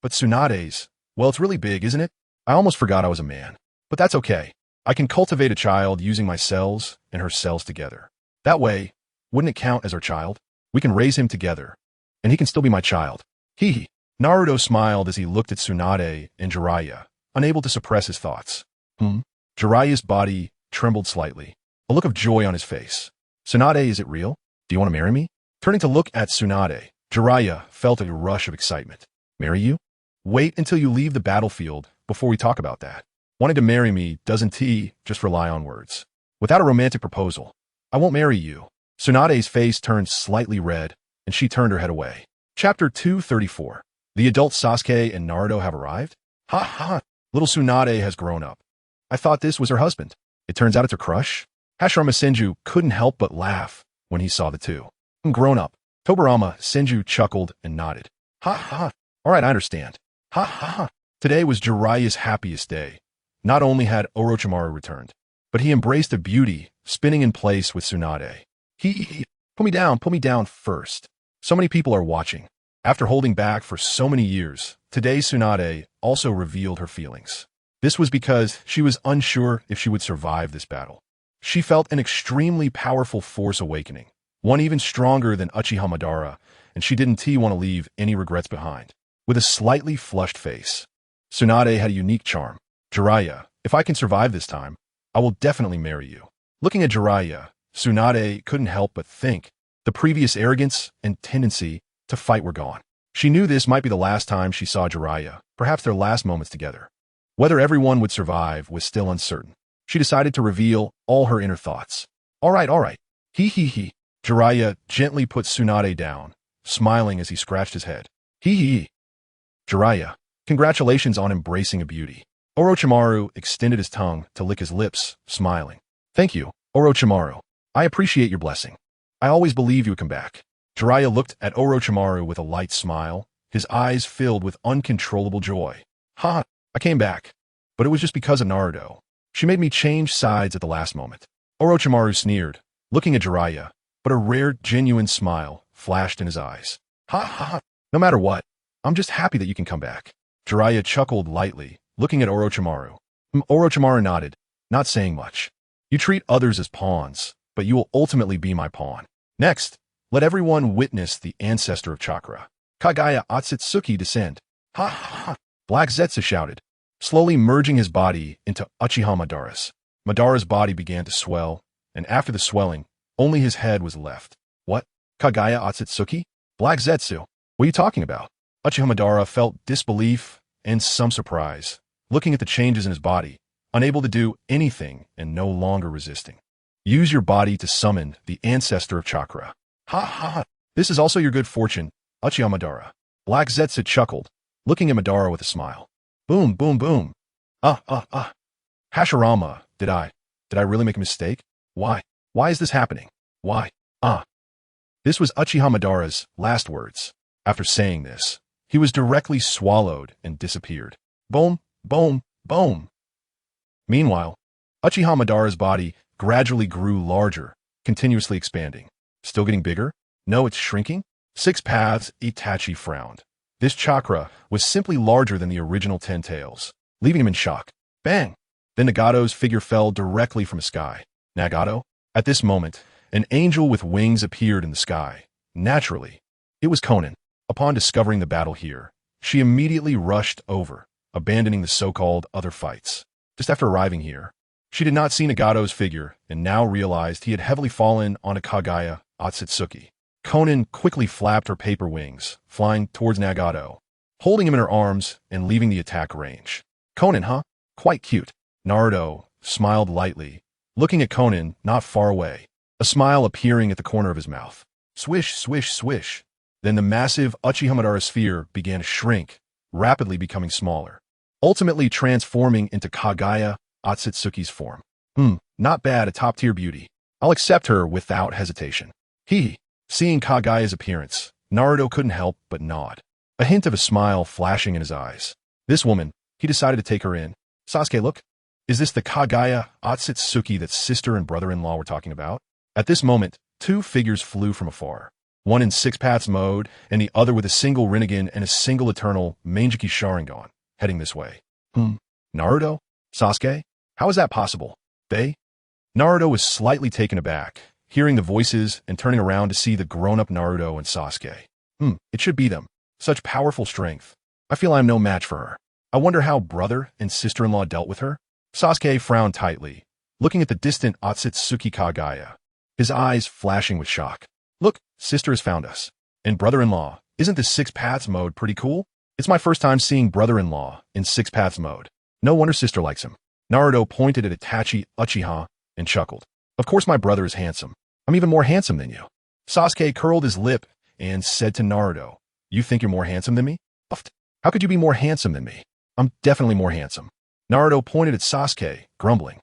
But Tsunade's, well, it's really big, isn't it? I almost forgot I was a man. But that's okay. I can cultivate a child using my cells and her cells together. That way, wouldn't it count as our child? We can raise him together, and he can still be my child. Naruto smiled as he looked at Tsunade and Jiraiya, unable to suppress his thoughts. Jiraiya's body trembled slightly, a look of joy on his face. Tsunade, is it real? Do you want to marry me? Turning to look at Tsunade, Jiraiya felt a rush of excitement. Marry you? Wait until you leave the battlefield before we talk about that. Wanting to marry me doesn't just rely on words. Without a romantic proposal, I won't marry you. Tsunade's face turned slightly red, and she turned her head away. Chapter 234. The adult Sasuke and Naruto have arrived? Little Tsunade has grown up. I thought this was her husband. It turns out it's her crush? Hashirama Senju couldn't help but laugh when he saw the two. Grown up. Tobirama Senju chuckled and nodded. All right, I understand. To Today was Jiraiya's happiest day. Not only had Orochimaru returned, but he embraced a beauty, spinning in place with Tsunade. Put me down first. So many people are watching. After holding back for so many years, today Tsunade also revealed her feelings. This was because she was unsure if she would survive this battle. She felt an extremely powerful force awakening, one even stronger than Uchiha Madara, and she didn't want to leave any regrets behind. With a slightly flushed face, Tsunade had a unique charm. Jiraiya, if I can survive this time, I will definitely marry you. Looking at Jiraiya, Tsunade couldn't help but think the previous arrogance and tendency to fight were gone. She knew this might be the last time she saw Jiraiya, perhaps their last moments together. Whether everyone would survive was still uncertain. She decided to reveal all her inner thoughts. All right. He. Jiraiya gently put Tsunade down, smiling as he scratched his head. He. Jiraiya, congratulations on embracing a beauty. Orochimaru extended his tongue to lick his lips, smiling. Thank you, Orochimaru. I appreciate your blessing. I always believe you would come back. Jiraiya looked at Orochimaru with a light smile, his eyes filled with uncontrollable joy. Ha! I came back. But it was just because of Naruto. She made me change sides at the last moment. Orochimaru sneered, looking at Jiraiya, but a rare, genuine smile flashed in his eyes. Ha! No matter what, I'm just happy that you can come back. Jiraiya chuckled lightly, looking at Orochimaru. Orochimaru nodded, not saying much. You treat others as pawns, but you will ultimately be my pawn. Next, let everyone witness the ancestor of chakra. Kagaya Otsutsuki descend. Ha! Black Zetsu shouted, slowly merging his body into Uchiha Madara's. Madara's body began to swell, and after the swelling, only his head was left. What? Kagaya Otsutsuki? Black Zetsu? What are you talking about? Uchiha Madara felt disbelief and some surprise, looking at the changes in his body, unable to do anything and no longer resisting. Use your body to summon the ancestor of chakra. Ha! This is also your good fortune, Uchiha Madara. Black Zetsu chuckled, looking at Madara with a smile. Boom. Hashirama, did I really make a mistake? Why is this happening? Why? This was Uchiha Madara's last words. After saying this, he was directly swallowed and disappeared. Boom. Meanwhile, Uchiha Madara's body gradually grew larger, continuously expanding. Still getting bigger? No, it's shrinking? 6 paths, Itachi frowned. This chakra was simply larger than the original 10 tails, leaving him in shock. Bang! Then Nagato's figure fell directly from the sky. Nagato? At this moment, an angel with wings appeared in the sky. Naturally, it was Konan. Upon discovering the battle here, she immediately rushed over, abandoning the so-called other fights. Just after arriving here, she did not see Nagato's figure and now realized he had heavily fallen on a Kagaya Otsutsuki. Konan quickly flapped her paper wings, flying towards Nagato, holding him in her arms and leaving the attack range. Konan, huh? Quite cute. Naruto smiled lightly, looking at Konan not far away, a smile appearing at the corner of his mouth. Swish. Then the massive Uchiha Madara sphere began to shrink, rapidly becoming smaller, ultimately transforming into Kagaya Otsutsuki's form. Not bad, a top-tier beauty. I'll accept her without hesitation. Seeing Kagaya's appearance, Naruto couldn't help but nod, a hint of a smile flashing in his eyes. This woman, he decided to take her in. Sasuke, look. Is this the Kagaya Otsutsuki that sister and brother-in-law were talking about? At this moment, 2 figures flew from afar, one in 6 paths mode and the other with a single Rinnegan and a single eternal Mangekyou Sharingan, heading this way. Naruto? Sasuke? How is that possible? They? Naruto was slightly taken aback, hearing the voices and turning around to see the grown-up Naruto and Sasuke. It should be them. Such powerful strength. I feel I'm no match for her. I wonder how brother and sister-in-law dealt with her? Sasuke frowned tightly, looking at the distant Otsutsuki Kagaya, his eyes flashing with shock. Look, sister has found us. And brother-in-law, isn't this 6 paths mode pretty cool? It's my first time seeing brother-in-law in 6 paths mode. No wonder sister likes him. Naruto pointed at Itachi Uchiha and chuckled. Of course my brother is handsome. I'm even more handsome than you. Sasuke curled his lip and said to Naruto, You think you're more handsome than me? How could you be more handsome than me? I'm definitely more handsome. Naruto pointed at Sasuke, grumbling.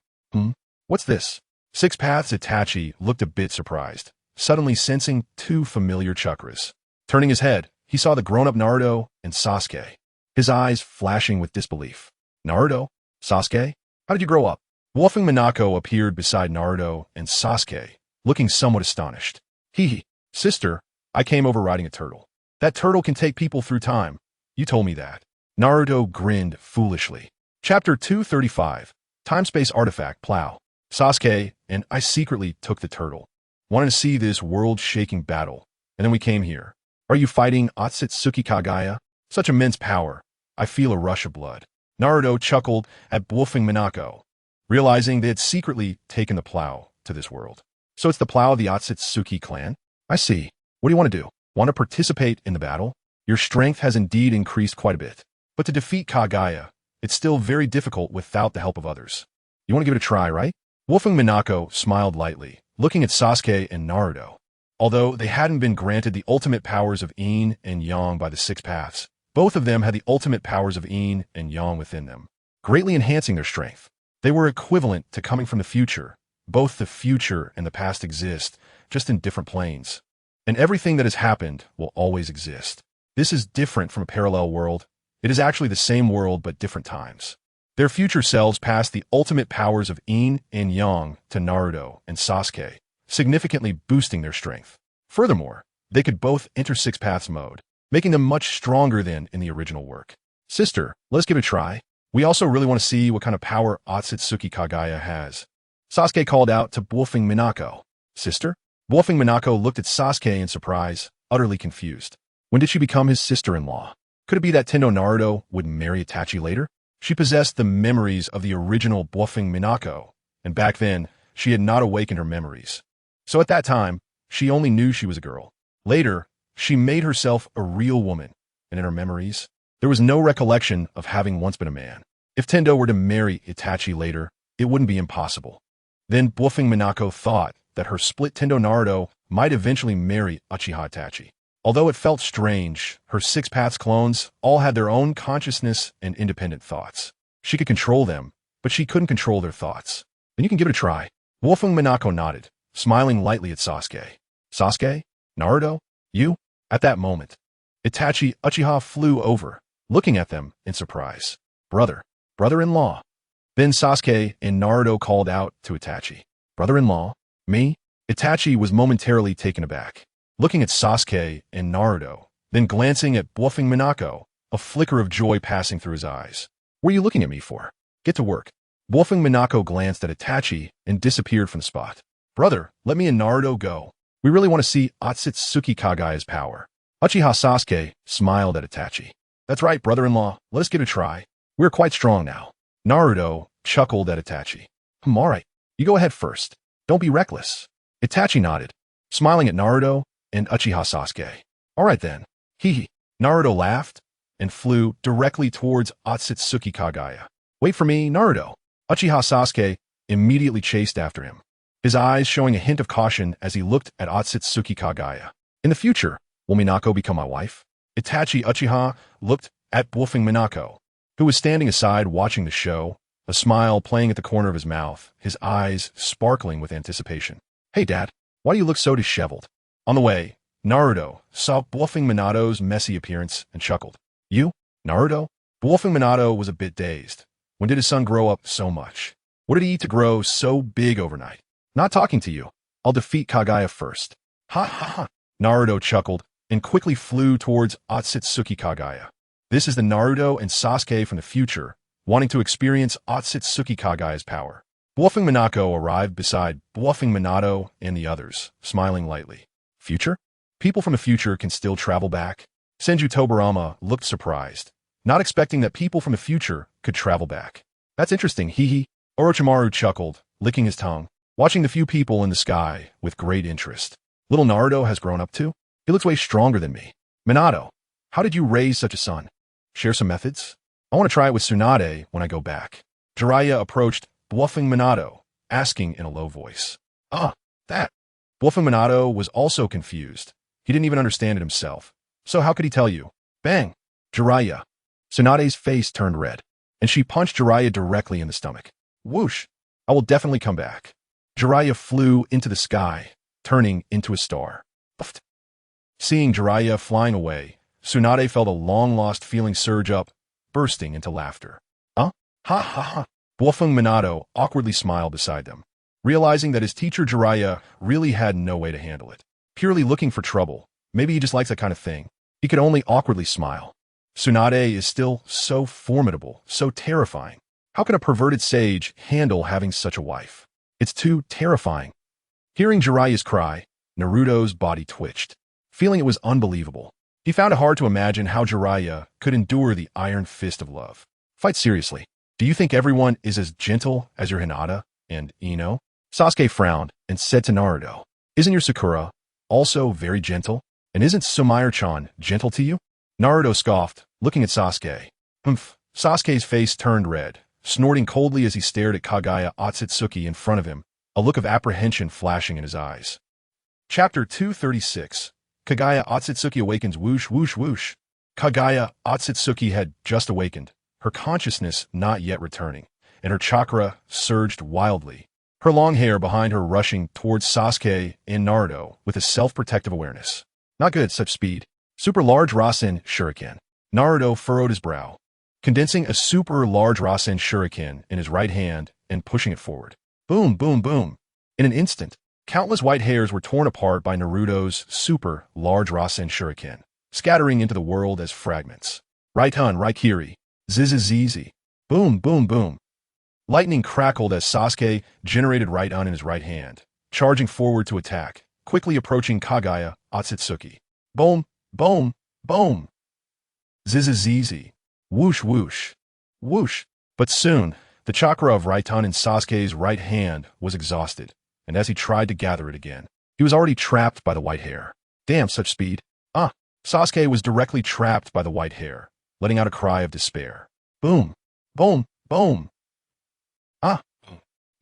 What's this? 6 paths Itachi looked a bit surprised, suddenly sensing 2 familiar chakras. Turning his head, he saw the grown-up Naruto and Sasuke. his eyes flashing with disbelief. Naruto? Sasuke? How did you grow up? Wolfing Minako appeared beside Naruto and Sasuke, looking somewhat astonished. Hee, sister, I came over riding a turtle. That turtle can take people through time. You told me that. Naruto grinned foolishly. Chapter 235, Time-Space Artifact Plow. Sasuke and I secretly took the turtle. Wanted to see this world-shaking battle, and then we came here. Are you fighting Otsutsuki Kagaya? Such immense power. I feel a rush of blood. Naruto chuckled at wolfing Minako, realizing they had secretly taken the plow to this world. So it's the plow of the Otsutsuki clan? I see. What do you want to do? Want to participate in the battle? Your strength has indeed increased quite a bit. But to defeat Kagaya, it's still very difficult without the help of others. You want to give it a try, right? Wolfing Minako smiled lightly, looking at Sasuke and Naruto. Although they hadn't been granted the ultimate powers of Yin and Yang by the Six Paths, both of them had the ultimate powers of Yin and Yang within them, greatly enhancing their strength. They were equivalent to coming from the future. Both the future and the past exist, just in different planes. And everything that has happened will always exist. This is different from a parallel world. It is actually the same world but different times. Their future selves passed the ultimate powers of Yin and Yang to Naruto and Sasuke, significantly boosting their strength. Furthermore, they could both enter Six Paths mode, making them much stronger than in the original work. Sister, let's give it a try. We also really want to see what kind of power Otsutsuki Kagaya has. Sasuke called out to wolfing Minako. Sister? Wolfing Minako looked at Sasuke in surprise, utterly confused. When did she become his sister-in-law? Could it be that Tendo Naruto would marry Itachi later? She possessed the memories of the original wolfing Minako, and back then, she had not awakened her memories. So at that time, she only knew she was a girl. Later, she made herself a real woman, and in her memories, there was no recollection of having once been a man. If Tendo were to marry Itachi later, it wouldn't be impossible. Then wolfing Minako thought that her split Tendo Naruto might eventually marry Uchiha Itachi. Although it felt strange, her Six Paths clones all had their own consciousness and independent thoughts. She could control them, but she couldn't control their thoughts. Then you can give it a try. Wolfing Minako nodded, smiling lightly at Sasuke. Sasuke? Naruto? You? At that moment, Itachi Uchiha flew over, looking at them in surprise. Brother-in-law. Then Sasuke and Naruto called out to Itachi. Brother-in-law? Me? Itachi was momentarily taken aback, looking at Sasuke and Naruto, then glancing at wolfing Minako, a flicker of joy passing through his eyes. What are you looking at me for? Get to work. Wolfing Minako glanced at Itachi and disappeared from the spot. Brother, let me and Naruto go. We really want to see Otsutsuki Kagaya's power. Uchiha Sasuke smiled at Itachi. That's right, brother-in-law. Let us give it a try. We're quite strong now. Naruto chuckled at Itachi. All right. You go ahead first. Don't be reckless. Itachi nodded, smiling at Naruto and Uchiha Sasuke. All right then. Hee. Naruto laughed and flew directly towards Otsutsuki Kagaya. Wait for me, Naruto. Uchiha Sasuke immediately chased after him, his eyes showing a hint of caution as he looked at Otsutsuki Kagaya. In the future, will Minako become my wife? Itachi Uchiha looked at wolfing Minako, who was standing aside watching the show, a smile playing at the corner of his mouth, his eyes sparkling with anticipation. Hey, Dad, why do you look so disheveled? On the way, Naruto saw wolfing Minato's messy appearance and chuckled. You? Naruto? Wolfing Minato was a bit dazed. When did his son grow up so much? What did he eat to grow so big overnight? Not talking to you. I'll defeat Kagaya first. Ha ha ha. Naruto chuckled and quickly flew towards Otsutsuki Kagaya. This is the Naruto and Sasuke from the future, wanting to experience Otsutsuki Kagaya's power. Wolfing Minako arrived beside wolfing Minato and the others, smiling lightly. Future? People from the future can still travel back? Senju Tobarama looked surprised, not expecting that people from the future could travel back. That's interesting, hee. Orochimaru chuckled, licking his tongue, watching the few people in the sky with great interest. Little Naruto has grown up too? He looks way stronger than me. Minato, how did you raise such a son? Share some methods? I want to try it with Tsunade when I go back. Jiraiya approached wolfing Minato, asking in a low voice. That. Wolfing Minato was also confused. He didn't even understand it himself. So how could he tell you? Bang! Jiraiya. Tsunade's face turned red, and she punched Jiraiya directly in the stomach. Whoosh! I will definitely come back. Jiraiya flew into the sky, turning into a star. Puffed. Seeing Jiraiya flying away, Tsunade felt a long-lost feeling surge up bursting into laughter. Huh? Ha ha ha. Buofeng Minato awkwardly smiled beside them, realizing that his teacher Jiraiya really had no way to handle it. Purely looking for trouble. Maybe he just likes that kind of thing. He could only awkwardly smile. Tsunade is still so formidable, so terrifying. How can a perverted sage handle having such a wife? It's too terrifying. Hearing Jiraiya's cry, Naruto's body twitched, feeling it was unbelievable. He found it hard to imagine how Jiraiya could endure the iron fist of love. Fight seriously. Do you think everyone is as gentle as your Hinata and Ino? Sasuke frowned and said to Naruto, isn't your Sakura also very gentle? And isn't Sumaru-chan gentle to you? Naruto scoffed, looking at Sasuke. Humph. Sasuke's face turned red, snorting coldly as he stared at Kagaya Otsutsuki in front of him, a look of apprehension flashing in his eyes. Chapter 236. Kagaya Otsutsuki awakens. Whoosh, whoosh, whoosh. Kagaya Otsutsuki had just awakened, her consciousness not yet returning, and her chakra surged wildly, her long hair behind her rushing towards Sasuke and Naruto with a self-protective awareness. Not good at such speed. Super large Rasen Shuriken. Naruto furrowed his brow, condensing a super large Rasen Shuriken in his right hand and pushing it forward. Boom, boom, boom. In an instant, countless white hairs were torn apart by Naruto's super large Rasen Shuriken, scattering into the world as fragments. Right-hun, Raikiri. Zizizizi. Boom, boom, boom. Lightning crackled as Sasuke generated right-hun in his right hand, charging forward to attack, quickly approaching Kagaya Otsutsuki. Boom, boom, boom. Zizizizi. Whoosh, whoosh, whoosh. But soon, the chakra of right-hun in Sasuke's right hand was exhausted, and as he tried to gather it again, he was already trapped by the white hair. Damn, such speed. Sasuke was directly trapped by the white hair, letting out a cry of despair. Boom, boom, boom.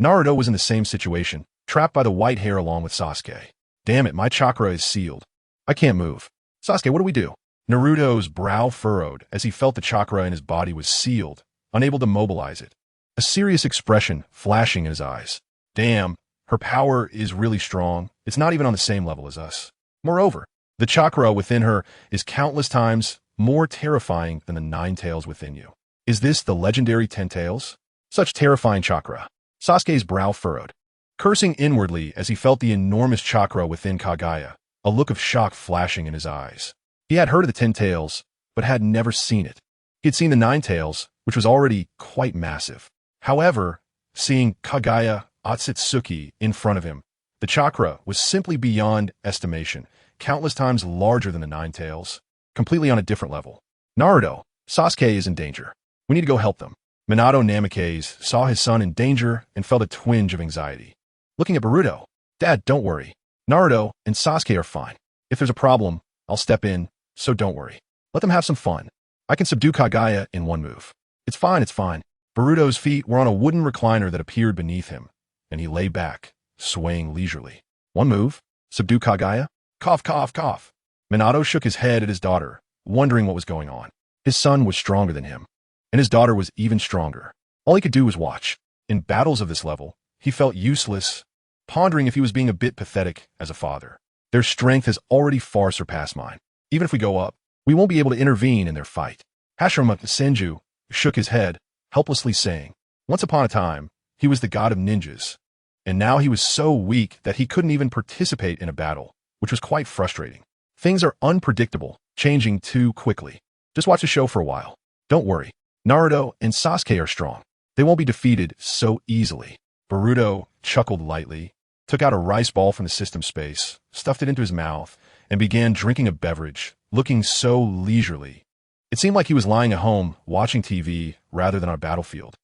Naruto was in the same situation, trapped by the white hair along with Sasuke. Damn it, my chakra is sealed. I can't move. Sasuke, what do we do? Naruto's brow furrowed as he felt the chakra in his body was sealed, unable to mobilize it. A serious expression flashing in his eyes. Damn, her power is really strong. It's not even on the same level as us. Moreover, the chakra within her is countless times more terrifying than the 9 tails within you. Is this the legendary 10 tails? Such terrifying chakra. Sasuke's brow furrowed, cursing inwardly as he felt the enormous chakra within Kagaya, a look of shock flashing in his eyes. He had heard of the 10 tails, but had never seen it. He had seen the 9 tails, which was already quite massive. However, seeing Kagaya Otsutsuki in front of him, the chakra was simply beyond estimation, countless times larger than the 9 tails, completely on a different level. Naruto, Sasuke is in danger. We need to go help them. Minato Namikaze saw his son in danger and felt a twinge of anxiety. Looking at Boruto, Dad, don't worry. Naruto and Sasuke are fine. If there's a problem, I'll step in, so don't worry. Let them have some fun. I can subdue Kagaya in one move. It's fine, it's fine. Boruto's feet were on a wooden recliner that appeared beneath him, and he lay back, swaying leisurely. One move? Subdue Kagaya? Cough, cough, cough. Minato shook his head at his daughter, wondering what was going on. His son was stronger than him, and his daughter was even stronger. All he could do was watch. In battles of this level, he felt useless, pondering if he was being a bit pathetic as a father. Their strength has already far surpassed mine. Even if we go up, we won't be able to intervene in their fight. Hashirama Senju shook his head, helplessly saying, once upon a time, he was the god of ninjas, and now he was so weak that he couldn't even participate in a battle, which was quite frustrating. Things are unpredictable, changing too quickly. Just watch the show for a while. Don't worry. Naruto and Sasuke are strong. They won't be defeated so easily. Boruto chuckled lightly, took out a rice ball from the system space, stuffed it into his mouth, and began drinking a beverage, looking so leisurely. It seemed like he was lying at home, watching TV, rather than on a battlefield.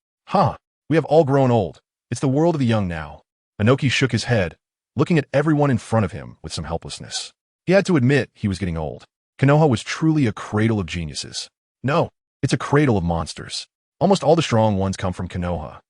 We have all grown old. It's the world of the young now. Inoki shook his head, looking at everyone in front of him with some helplessness. He had to admit he was getting old. Konoha was truly a cradle of geniuses. No, it's a cradle of monsters. Almost all the strong ones come from Konoha.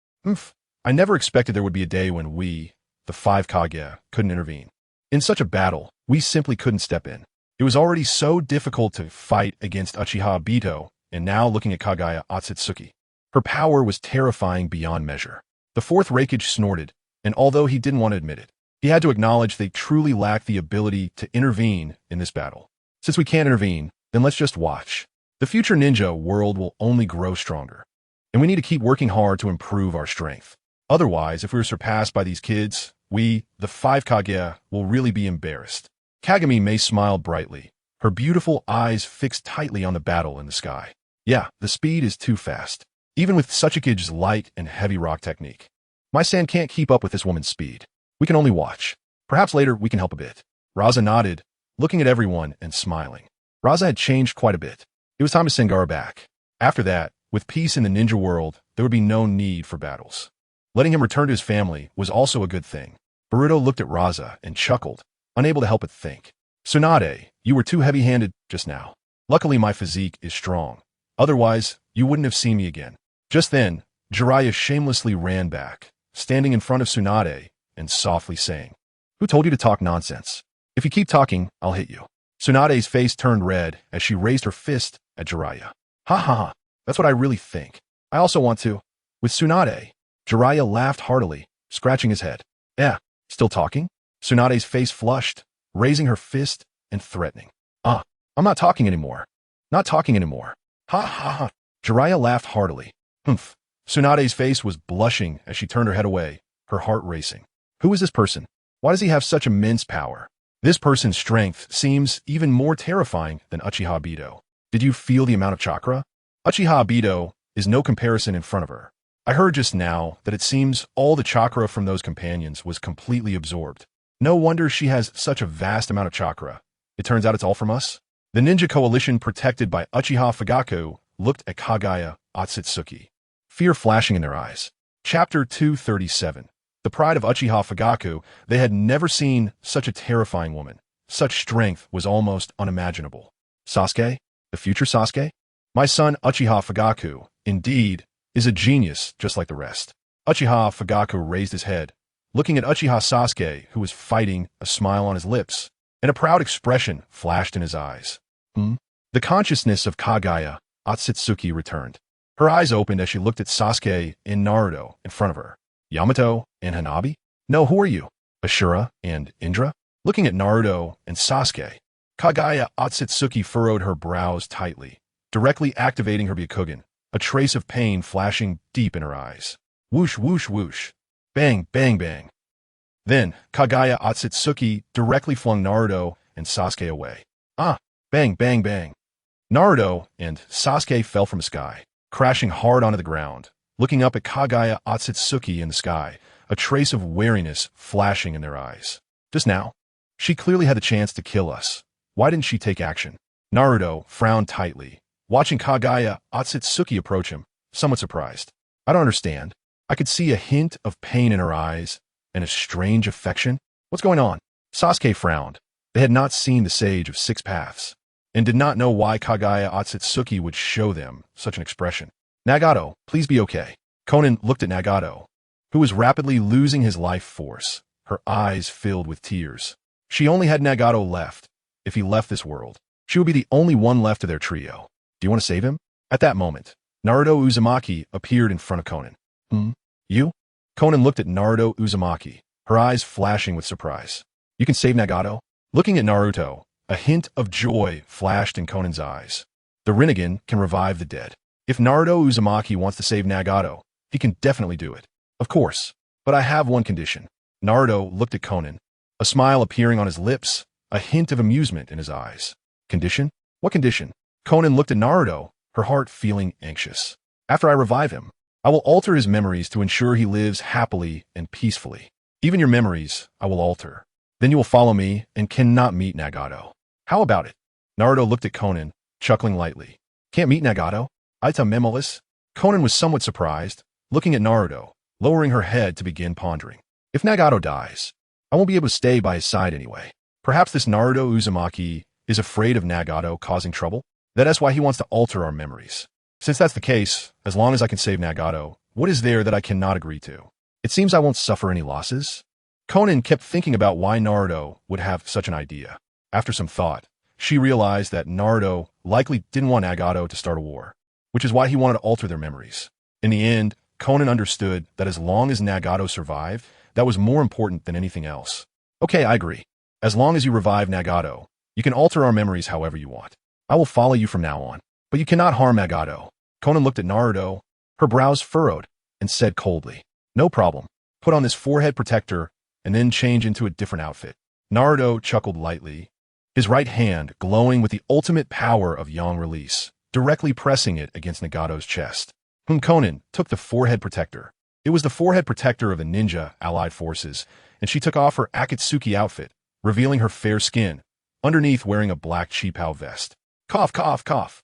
I never expected there would be a day when we, the 5 Kage, couldn't intervene. In such a battle, we simply couldn't step in. It was already so difficult to fight against Uchiha Obito, and now looking at Kagaya Otsutsuki. Her power was terrifying beyond measure. The 4th Raikage snorted, and although he didn't want to admit it, he had to acknowledge they truly lacked the ability to intervene in this battle. Since we can't intervene, then let's just watch. The future ninja world will only grow stronger. And we need to keep working hard to improve our strength. Otherwise, if we are surpassed by these kids, we, the 5 Kage, will really be embarrassed. Kagami May smiled brightly, her beautiful eyes fixed tightly on the battle in the sky. Yeah, the speed is too fast. Even with such a kid's light and heavy rock technique. My san can't keep up with this woman's speed. We can only watch. Perhaps later we can help a bit. Raza nodded, looking at everyone and smiling. Raza had changed quite a bit. It was time to send Gaara back. After that, with peace in the ninja world, there would be no need for battles. Letting him return to his family was also a good thing. Boruto looked at Raza and chuckled, unable to help but think. Tsunade, you were too heavy-handed just now. Luckily my physique is strong. Otherwise, you wouldn't have seen me again. Just then, Jiraiya shamelessly ran back, standing in front of Tsunade and softly saying, "Who told you to talk nonsense? If you keep talking, I'll hit you." Tsunade's face turned red as she raised her fist at Jiraiya. Ha ha ha, that's what I really think. I also want to. With Tsunade, Jiraiya laughed heartily, scratching his head. Still talking? Tsunade's face flushed, raising her fist and threatening. I'm not talking anymore. Not talking anymore. Ha ha ha. Jiraiya laughed heartily. Humph. Tsunade's face was blushing as she turned her head away, her heart racing. Who is this person? Why does he have such immense power? This person's strength seems even more terrifying than Uchiha Obito. Did you feel the amount of chakra? Uchiha Obito is no comparison in front of her. I heard just now that it seems all the chakra from those companions was completely absorbed. No wonder she has such a vast amount of chakra. It turns out it's all from us? The ninja coalition protected by Uchiha Fugaku looked at Kagaya Otsutsuki, fear flashing in their eyes. Chapter 237. The pride of Uchiha Fugaku, they had never seen such a terrifying woman. Such strength was almost unimaginable. Sasuke? The future Sasuke? My son Uchiha Fugaku, indeed, is a genius just like the rest. Uchiha Fugaku raised his head, looking at Uchiha Sasuke, who was fighting, a smile on his lips, and a proud expression flashed in his eyes. The consciousness of Kagaya Otsutsuki returned. Her eyes opened as she looked at Sasuke and Naruto in front of her. Yamato and Hanabi? No, who are you? Ashura and Indra? Looking at Naruto and Sasuke, Kagaya Otsutsuki furrowed her brows tightly, directly activating her Byakugan, a trace of pain flashing deep in her eyes. Whoosh, whoosh, whoosh. Bang, bang, bang. Then, Kagaya Otsutsuki directly flung Naruto and Sasuke away. Bang, bang, bang. Naruto and Sasuke fell from the sky, crashing hard onto the ground, looking up at Kagaya Otsutsuki in the sky, a trace of wariness flashing in their eyes. Just now, she clearly had the chance to kill us. Why didn't she take action? Naruto frowned tightly, watching Kagaya Otsutsuki approach him, somewhat surprised. I don't understand. I could see a hint of pain in her eyes and a strange affection. What's going on? Sasuke frowned. They had not seen the Sage of Six Paths, and did not know why Kagaya Otsutsuki would show them such an expression. Nagato, please be okay. Konan looked at Nagato, who was rapidly losing his life force, her eyes filled with tears. She only had Nagato left. If he left this world, she would be the only one left of their trio. Do you want to save him? At that moment, Naruto Uzumaki appeared in front of Konan. You? Konan looked at Naruto Uzumaki, her eyes flashing with surprise. You can save Nagato? Looking at Naruto, a hint of joy flashed in Konan's eyes. The Rinnegan can revive the dead. If Naruto Uzumaki wants to save Nagato, he can definitely do it. Of course, but I have one condition. Naruto looked at Konan, a smile appearing on his lips, a hint of amusement in his eyes. Condition? What condition? Konan looked at Naruto, her heart feeling anxious. After I revive him, I will alter his memories to ensure he lives happily and peacefully. Even your memories, I will alter. Then you will follow me and cannot meet Nagato. How about it? Naruto looked at Konan, chuckling lightly. Can't meet Nagato? Aita memolis? Konan was somewhat surprised, looking at Naruto, lowering her head to begin pondering. If Nagato dies, I won't be able to stay by his side anyway. Perhaps this Naruto Uzumaki is afraid of Nagato causing trouble? That is why he wants to alter our memories. Since that's the case, as long as I can save Nagato, what is there that I cannot agree to? It seems I won't suffer any losses. Konan kept thinking about why Naruto would have such an idea. After some thought, she realized that Naruto likely didn't want Nagato to start a war, which is why he wanted to alter their memories. In the end, Konan understood that as long as Nagato survived, that was more important than anything else. Okay, I agree. As long as you revive Nagato, you can alter our memories however you want. I will follow you from now on. But you cannot harm Nagato. Konan looked at Naruto, her brows furrowed, and said coldly, "No problem. Put on this forehead protector and then change into a different outfit." Naruto chuckled lightly, his right hand glowing with the ultimate power of yang release, directly pressing it against Nagato's chest. Konan took the forehead protector. It was the forehead protector of the ninja allied forces, and she took off her Akatsuki outfit, revealing her fair skin, underneath wearing a black chipao vest. Cough, cough, cough.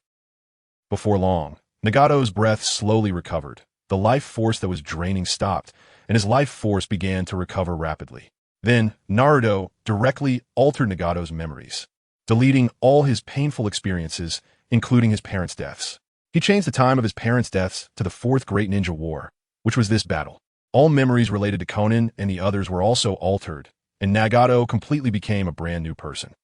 Before long, Nagato's breath slowly recovered. The life force that was draining stopped, and his life force began to recover rapidly. Then, Naruto directly altered Nagato's memories, deleting all his painful experiences, including his parents' deaths. He changed the time of his parents' deaths to the Fourth Great Ninja War, which was this battle. All memories related to Konan and the others were also altered, and Nagato completely became a brand new person.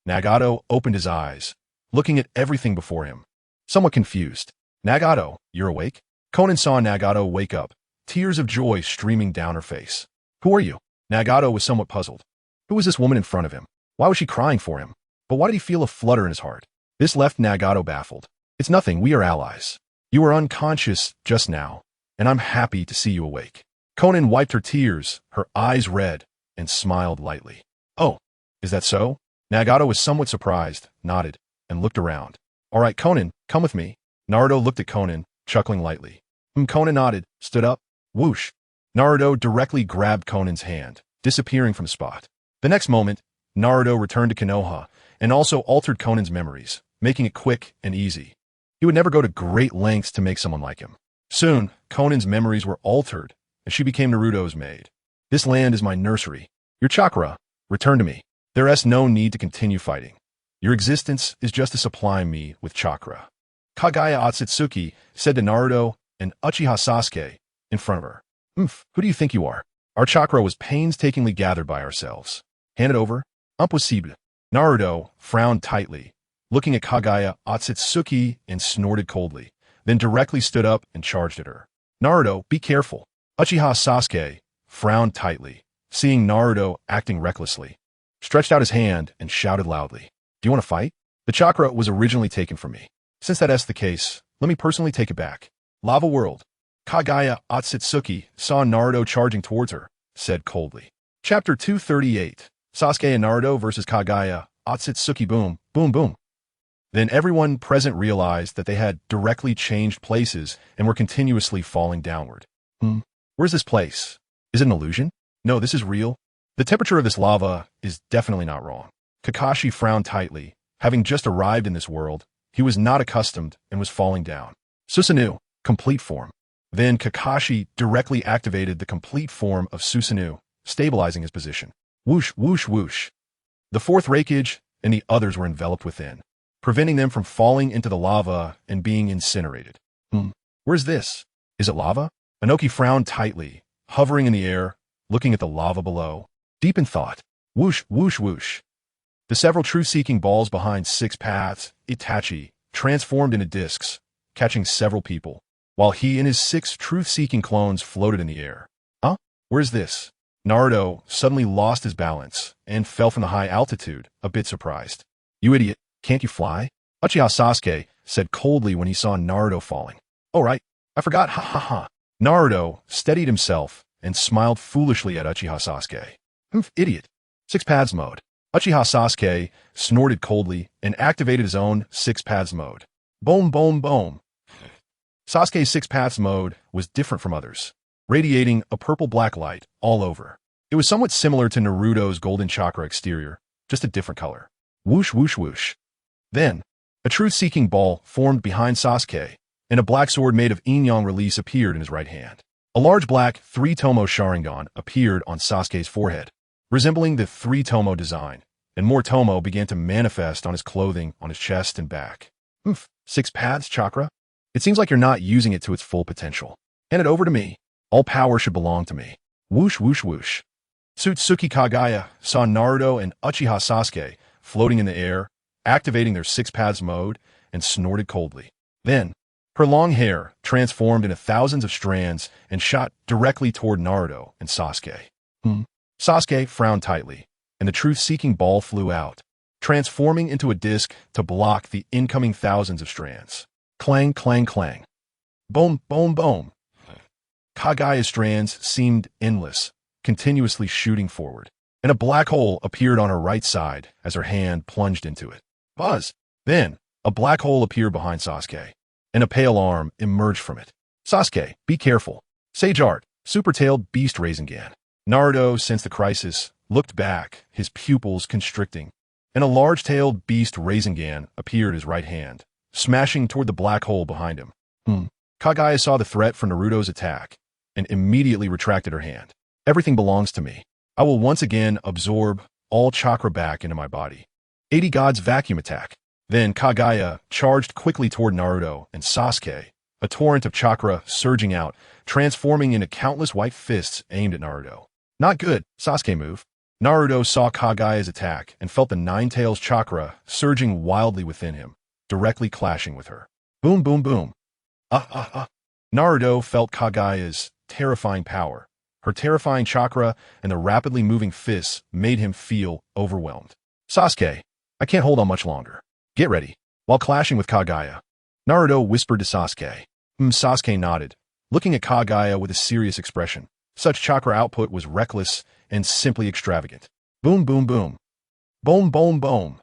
Nagato opened his eyes, looking at everything before him, somewhat confused. "Nagato, you're awake?" Konan saw Nagato wake up, tears of joy streaming down her face. "Who are you?" Nagato was somewhat puzzled. Who was this woman in front of him? Why was she crying for him? But why did he feel a flutter in his heart? This left Nagato baffled. "It's nothing, we are allies. You were unconscious just now, and I'm happy to see you awake." Konan wiped her tears, her eyes red, and smiled lightly. "Oh, is that so?" Nagato was somewhat surprised, nodded, and looked around. "All right, Konan, come with me." Naruto looked at Konan, chuckling lightly. Konan nodded, stood up. Whoosh! Naruto directly grabbed Konan's hand, disappearing from the spot. The next moment, Naruto returned to Konoha and also altered Konan's memories, making it quick and easy. He would never go to great lengths to make someone like him. Soon, Konan's memories were altered, and she became Naruto's maid. "This land is my nursery. Your chakra, return to me. There is no need to continue fighting. Your existence is just to supply me with chakra." Kagaya Otsutsuki said to Naruto and Uchiha Sasuke in front of her. Who do you think you are? Our chakra was painstakingly gathered by ourselves. Hand it over. Impossible." Naruto frowned tightly, looking at Kagaya Otsutsuki and snorted coldly, then directly stood up and charged at her. "Naruto, be careful." Uchiha Sasuke frowned tightly, seeing Naruto acting recklessly, stretched out his hand and shouted loudly, "Do you want to fight? The chakra was originally taken from me. Since that is the case, let me personally take it back." "Lava World." Kagaya Otsutsuki saw Naruto charging towards her, said coldly. Chapter 238, Sasuke and Naruto versus Kagaya Otsutsuki. Boom, boom, boom. Then everyone present realized that they had directly changed places and were continuously falling downward. Where's this place? Is it an illusion? No, this is real. The temperature of this lava is definitely not wrong. Kakashi frowned tightly. Having just arrived in this world, he was not accustomed and was falling down. Susanoo, complete form. Then Kakashi directly activated the complete form of Susanoo, stabilizing his position. Whoosh, whoosh, whoosh. The fourth Raikage and the others were enveloped within, preventing them from falling into the lava and being incinerated. Where's this? Is it lava? Inoki frowned tightly, hovering in the air, looking at the lava below, deep in thought. Whoosh, whoosh, whoosh. The several truth-seeking balls behind Six Paths, Itachi, transformed into discs, catching several people, while he and his 6 truth-seeking clones floated in the air. Where's this? Naruto suddenly lost his balance and fell from the high altitude, a bit surprised. "You idiot, can't you fly?" Uchiha Sasuke said coldly when he saw Naruto falling. "Oh right, I forgot, ha ha ha." Naruto steadied himself and smiled foolishly at Uchiha Sasuke. Idiot. 6 Paths mode. Uchiha Sasuke snorted coldly and activated his own 6 Paths mode. Boom, boom, boom. Sasuke's 6 Paths mode was different from others, radiating a purple-black light all over. It was somewhat similar to Naruto's golden chakra exterior, just a different color. Whoosh, whoosh, whoosh. Then, a truth-seeking ball formed behind Sasuke, and a black sword made of yin-yang release appeared in his right hand. A large black 3-tomo Sharingan appeared on Sasuke's forehead, resembling the 3-tomo design, and more tomo began to manifest on his clothing, on his chest and back. 6 Paths chakra? It seems like you're not using it to its full potential. Hand it over to me. All power should belong to me. Whoosh, whoosh, whoosh. Tsutsuki Kagaya saw Naruto and Uchiha Sasuke floating in the air, activating their 6 Paths mode, and snorted coldly. Then, her long hair transformed into thousands of strands and shot directly toward Naruto and Sasuke. Sasuke frowned tightly, and the truth-seeking ball flew out, transforming into a disc to block the incoming thousands of strands. Clang, clang, clang. Boom, boom, boom. Kagaya's strands seemed endless, continuously shooting forward, and a black hole appeared on her right side as her hand plunged into it. Buzz! Then, a black hole appeared behind Sasuke, and a pale arm emerged from it. Sasuke, be careful. Sage Art, super-tailed beast Rasengan. Naruto, since the crisis, looked back, his pupils constricting, and a large-tailed beast Rasengan appeared at his right hand, smashing toward the black hole behind him. Kagaya saw the threat from Naruto's attack, and immediately retracted her hand. Everything belongs to me. I will once again absorb all chakra back into my body. 80 Gods Vacuum Attack. Then Kagaya charged quickly toward Naruto and Sasuke, a torrent of chakra surging out, transforming into countless white fists aimed at Naruto. Not good, Sasuke move. Naruto saw Kagaya's attack and felt the Nine Tails chakra surging wildly within him, directly clashing with her. Boom, boom, boom. Naruto felt Kagaya's terrifying power. Her terrifying chakra and the rapidly moving fists made him feel overwhelmed. Sasuke, I can't hold on much longer. Get ready. While clashing with Kagaya, Naruto whispered to Sasuke. Sasuke nodded, looking at Kagaya with a serious expression. Such chakra output was reckless and simply extravagant. Boom, boom, boom. Boom, boom, boom.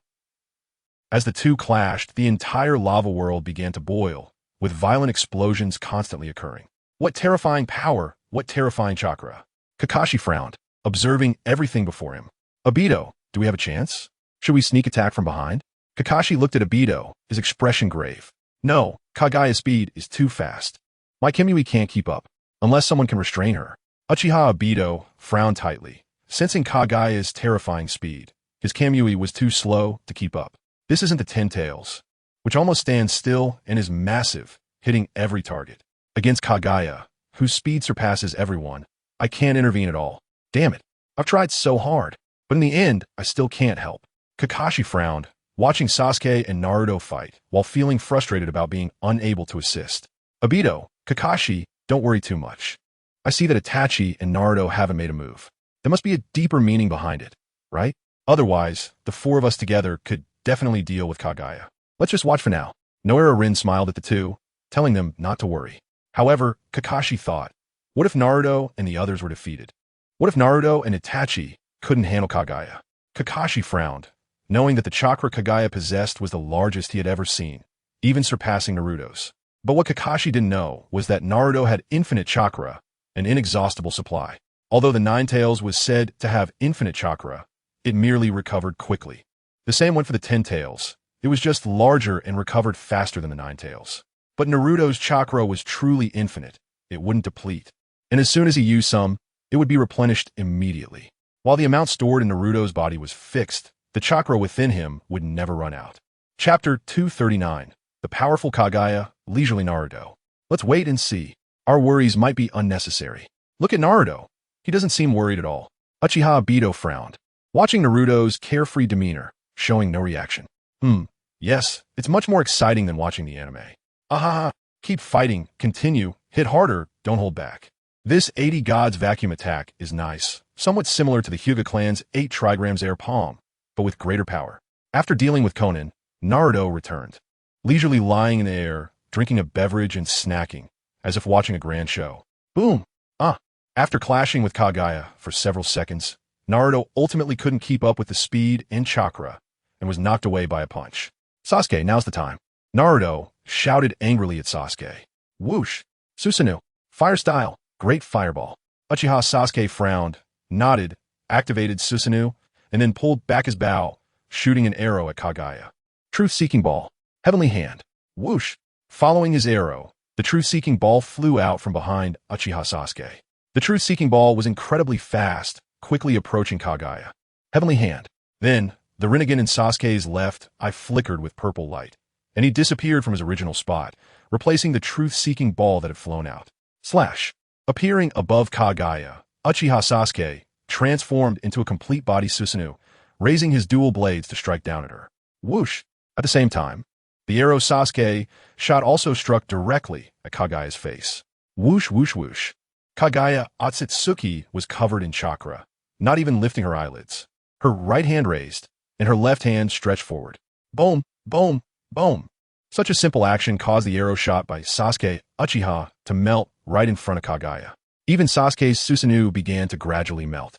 As the two clashed, the entire lava world began to boil, with violent explosions constantly occurring. What terrifying power, what terrifying chakra. Kakashi frowned, observing everything before him. Obito, do we have a chance? Should we sneak attack from behind? Kakashi looked at Obito, his expression grave. No, Kagaya's speed is too fast. My Kimui can't keep up, unless someone can restrain her. Uchiha Obito frowned tightly, sensing Kagaya's terrifying speed. His Kamui was too slow to keep up. This isn't the Ten Tails, which almost stands still and is massive, hitting every target. Against Kagaya, whose speed surpasses everyone, I can't intervene at all. Damn it, I've tried so hard, but in the end, I still can't help. Kakashi frowned, watching Sasuke and Naruto fight, while feeling frustrated about being unable to assist. Obito, Kakashi, don't worry too much. I see that Itachi and Naruto haven't made a move. There must be a deeper meaning behind it, right? Otherwise, the four of us together could definitely deal with Kagaya. Let's just watch for now. Noara Rin smiled at the two, telling them not to worry. However, Kakashi thought, what if Naruto and the others were defeated? What if Naruto and Itachi couldn't handle Kagaya? Kakashi frowned, knowing that the chakra Kagaya possessed was the largest he had ever seen, even surpassing Naruto's. But what Kakashi didn't know was that Naruto had infinite chakra, an inexhaustible supply. Although the Nine Tails was said to have infinite chakra, it merely recovered quickly. The same went for the Ten Tails. It was just larger and recovered faster than the Nine Tails. But Naruto's chakra was truly infinite. It wouldn't deplete. And as soon as he used some, it would be replenished immediately. While the amount stored in Naruto's body was fixed, the chakra within him would never run out. Chapter 239. The Powerful Kagaya, Leisurely Naruto. Let's wait and see. Our worries might be unnecessary. Look at Naruto. He doesn't seem worried at all. Uchiha Obito frowned, watching Naruto's carefree demeanor, showing no reaction. Yes, it's much more exciting than watching the anime. Ahaha, keep fighting, continue, hit harder, don't hold back. This 80 Gods Vacuum Attack is nice, somewhat similar to the Hyuga clan's 8 Trigrams Air Palm, but with greater power. After dealing with Konan, Naruto returned, leisurely lying in the air, drinking a beverage and snacking, as if watching a grand show. Boom! After clashing with Kagaya for several seconds, Naruto ultimately couldn't keep up with the speed and chakra, and was knocked away by a punch. Sasuke, now's the time. Naruto shouted angrily at Sasuke. Whoosh! Susanoo, fire style, great fireball. Uchiha Sasuke frowned, nodded, activated Susanoo, and then pulled back his bow, shooting an arrow at Kagaya. Truth-seeking ball, heavenly hand. Whoosh! Following his arrow, the truth-seeking ball flew out from behind Uchiha Sasuke. The truth-seeking ball was incredibly fast, quickly approaching Kagaya. Heavenly hand. Then, the Rinnegan in Sasuke's left eye flickered with purple light, and he disappeared from his original spot, replacing the truth-seeking ball that had flown out. Slash. Appearing above Kagaya, Uchiha Sasuke transformed into a complete body Susanoo, raising his dual blades to strike down at her. Whoosh! At the same time, the arrow Sasuke shot also struck directly at Kagaya's face. Whoosh, whoosh, whoosh. Kagaya Otsutsuki was covered in chakra, not even lifting her eyelids. Her right hand raised, and her left hand stretched forward. Boom, boom, boom. Such a simple action caused the arrow shot by Sasuke Uchiha to melt right in front of Kagaya. Even Sasuke's Susanoo began to gradually melt.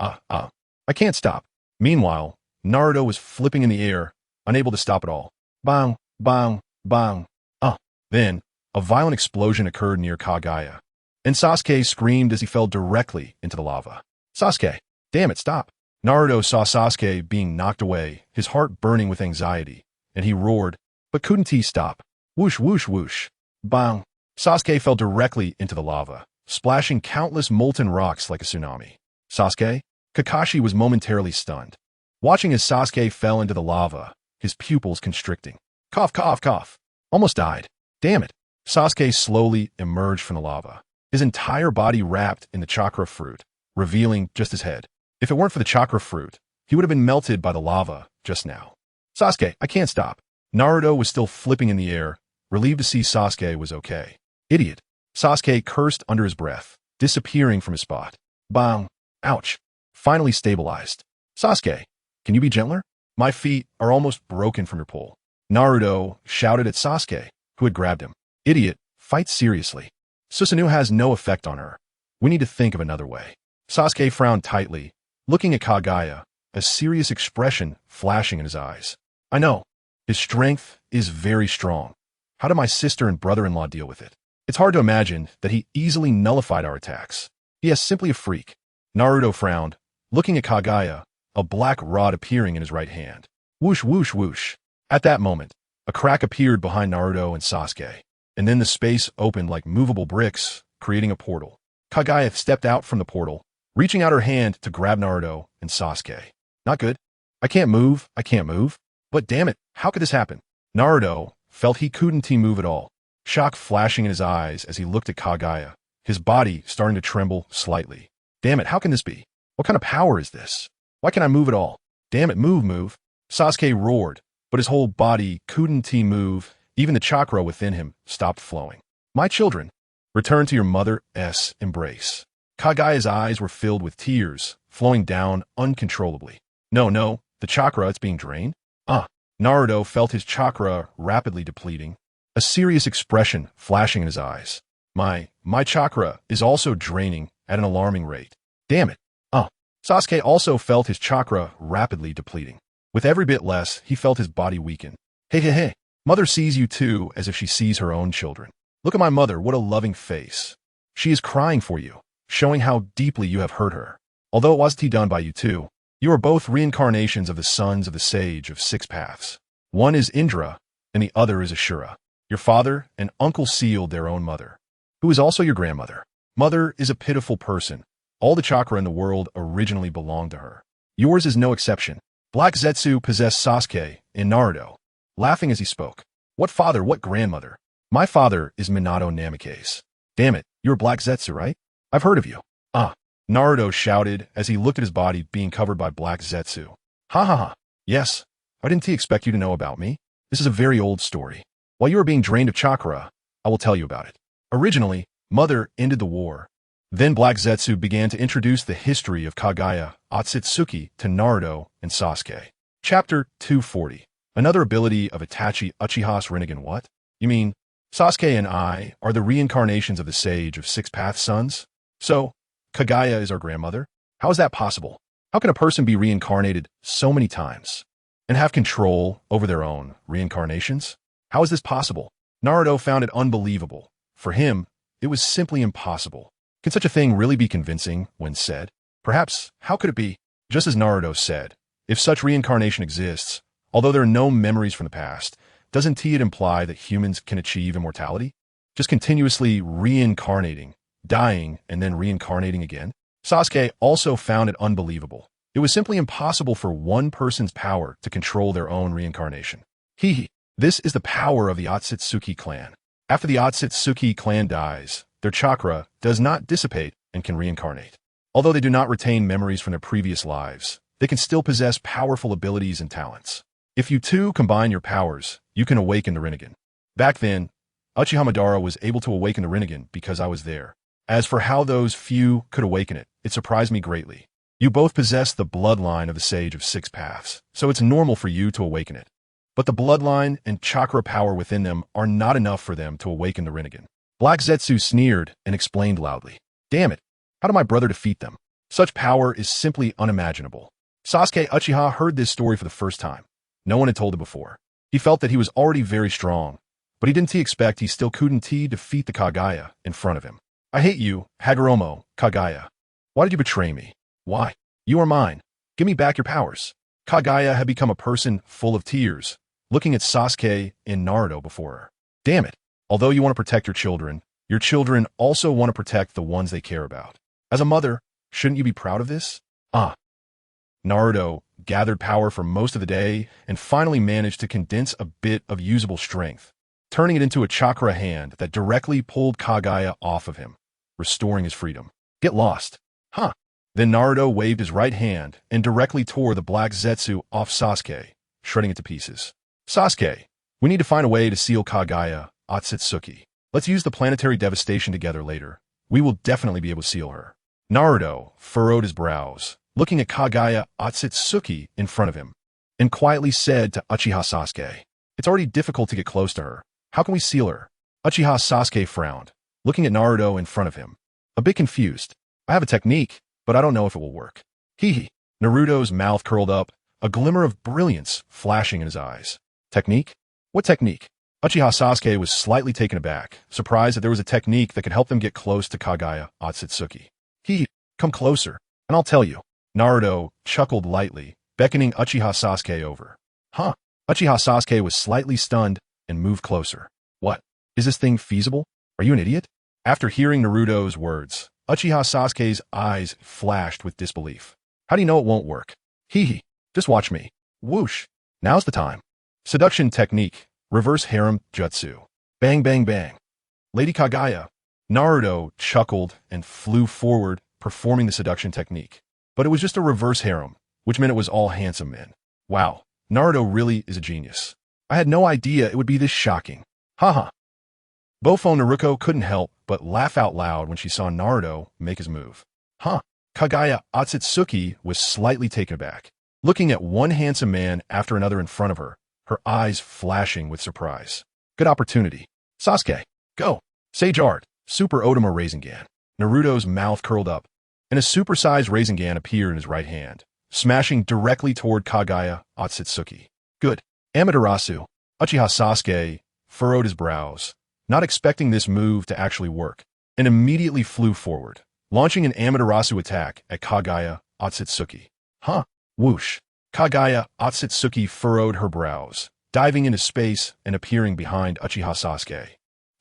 I can't stop. Meanwhile, Naruto was flipping in the air, unable to stop at all. Bang, bang, bang. Then, a violent explosion occurred near Kagaya, and Sasuke screamed as he fell directly into the lava. Sasuke, damn it, stop. Naruto saw Sasuke being knocked away, his heart burning with anxiety, and he roared, but couldn't he stop? Whoosh, whoosh, whoosh. Bang. Sasuke fell directly into the lava, splashing countless molten rocks like a tsunami. Sasuke? Kakashi was momentarily stunned, watching as Sasuke fell into the lava, his pupils constricting. Cough, cough, cough. Almost died. Damn it. Sasuke slowly emerged from the lava, his entire body wrapped in the chakra fruit, revealing just his head. If it weren't for the chakra fruit, he would have been melted by the lava just now. Sasuke, I can't stop. Naruto was still flipping in the air, relieved to see Sasuke was okay. Idiot. Sasuke cursed under his breath, disappearing from his spot. Bang. Ouch. Finally stabilized. Sasuke, can you be gentler? My feet are almost broken from your pull. Naruto shouted at Sasuke, who had grabbed him. Idiot, fight seriously. Susanoo has no effect on her. We need to think of another way. Sasuke frowned tightly, looking at Kagaya, a serious expression flashing in his eyes. I know. His strength is very strong. How do my sister and brother-in-law deal with it? It's hard to imagine that he easily nullified our attacks. He is simply a freak. Naruto frowned, looking at Kagaya, a black rod appearing in his right hand. Whoosh, whoosh, whoosh. At that moment, a crack appeared behind Naruto and Sasuke, and then the space opened like movable bricks, creating a portal. Kagaya stepped out from the portal, reaching out her hand to grab Naruto and Sasuke. Not good. I can't move. But damn it, how could this happen? Naruto felt he couldn't move at all, shock flashing in his eyes as he looked at Kagaya, his body starting to tremble slightly. Damn it, how can this be? What kind of power is this? Why can't I move at all? Damn it, move. Sasuke roared, but his whole body couldn't move. Even the chakra within him stopped flowing. My children, return to your mother's embrace. Kagaya's eyes were filled with tears, flowing down uncontrollably. No, the chakra, it's being drained? Naruto felt his chakra rapidly depleting, a serious expression flashing in his eyes. My chakra is also draining at an alarming rate. Damn it. Sasuke also felt his chakra rapidly depleting. With every bit less, he felt his body weaken. Hey. Mother sees you too as if she sees her own children. Look at my mother, what a loving face. She is crying for you, showing how deeply you have hurt her. Although it wasn't done by you too, you are both reincarnations of the sons of the Sage of Six Paths. One is Indra, and the other is Ashura. Your father and uncle sealed their own mother, who is also your grandmother. Mother is a pitiful person. All the chakra in the world originally belonged to her. Yours is no exception. Black Zetsu possessed Sasuke and Naruto, laughing as he spoke. What father, what grandmother? My father is Minato Namikaze. Damn it, you're Black Zetsu, right? I've heard of you. Naruto shouted as he looked at his body being covered by Black Zetsu. Ha. Yes, why didn't he expect you to know about me? This is a very old story. While you are being drained of chakra, I will tell you about it. Originally, Mother ended the war. Then Black Zetsu began to introduce the history of Kagaya Otsutsuki to Naruto and Sasuke. Chapter 240. Another ability of Itachi Uchiha's Rinnegan. What? You mean, Sasuke and I are the reincarnations of the Sage of Six Paths sons? So, Kagaya is our grandmother? How is that possible? How can a person be reincarnated so many times and have control over their own reincarnations? How is this possible? Naruto found it unbelievable. For him, it was simply impossible. Can such a thing really be convincing when said? Perhaps, how could it be? Just as Naruto said, if such reincarnation exists, although there are no memories from the past, doesn't it imply that humans can achieve immortality? Just continuously reincarnating, dying, and then reincarnating again? Sasuke also found it unbelievable. It was simply impossible for one person's power to control their own reincarnation. This is the power of the Otsutsuki clan. After the Otsutsuki clan dies, their chakra does not dissipate and can reincarnate. Although they do not retain memories from their previous lives, they can still possess powerful abilities and talents. If you two combine your powers, you can awaken the Rinnegan. Back then, Uchiha Madara was able to awaken the Rinnegan because I was there. As for how those few could awaken it, it surprised me greatly. You both possess the bloodline of the Sage of Six Paths, so it's normal for you to awaken it. But the bloodline and chakra power within them are not enough for them to awaken the Rinnegan. Black Zetsu sneered and explained loudly. Damn it, how did my brother defeat them? Such power is simply unimaginable. Sasuke Uchiha heard this story for the first time. No one had told it before. He felt that he was already very strong, but he didn't expect he still couldn't defeat the Kagaya in front of him. I hate you, Hagoromo, Kagaya. Why did you betray me? Why? You are mine. Give me back your powers. Kagaya had become a person full of tears, looking at Sasuke and Naruto before her. Damn it. Although you want to protect your children also want to protect the ones they care about. As a mother, shouldn't you be proud of this? Naruto gathered power for most of the day and finally managed to condense a bit of usable strength, turning it into a chakra hand that directly pulled Kagaya off of him, restoring his freedom. Get lost. Then Naruto waved his right hand and directly tore the black Zetsu off Sasuke, shredding it to pieces. Sasuke, we need to find a way to seal Kagaya Otsutsuki. Let's use the planetary devastation together later. We will definitely be able to seal her. Naruto furrowed his brows, looking at Kagaya Otsutsuki in front of him, and quietly said to Uchiha Sasuke, it's already difficult to get close to her. How can we seal her? Uchiha Sasuke frowned, looking at Naruto in front of him, a bit confused. I have a technique, but I don't know if it will work. Hee. Naruto's mouth curled up, a glimmer of brilliance flashing in his eyes. Technique? What technique? Uchiha Sasuke was slightly taken aback, surprised that there was a technique that could help them get close to Kagaya Otsutsuki. Come closer, and I'll tell you. Naruto chuckled lightly, beckoning Uchiha Sasuke over. Uchiha Sasuke was slightly stunned and moved closer. What? Is this thing feasible? Are you an idiot? After hearing Naruto's words, Uchiha Sasuke's eyes flashed with disbelief. How do you know it won't work? Just watch me. Whoosh. Now's the time. Seduction technique. Reverse harem jutsu. Bang, bang, bang. Lady Kagaya. Naruto chuckled and flew forward, performing the seduction technique. But it was just a reverse harem, which meant it was all handsome men. Wow, Naruto really is a genius. I had no idea it would be this shocking. Naruko couldn't help but laugh out loud when she saw Naruto make his move. Kagaya Otsutsuki was slightly taken aback, looking at one handsome man after another in front of her, her eyes flashing with surprise. Good opportunity. Sasuke, go. Sage Art, Super Otama Rasengan. Naruto's mouth curled up, and a supersized Rasengan appeared in his right hand, smashing directly toward Kagaya Otsutsuki. Good. Amaterasu. Uchiha Sasuke furrowed his brows, not expecting this move to actually work, and immediately flew forward, launching an Amaterasu attack at Kagaya Otsutsuki. Whoosh. Kagaya Otsutsuki furrowed her brows, diving into space and appearing behind Uchiha Sasuke,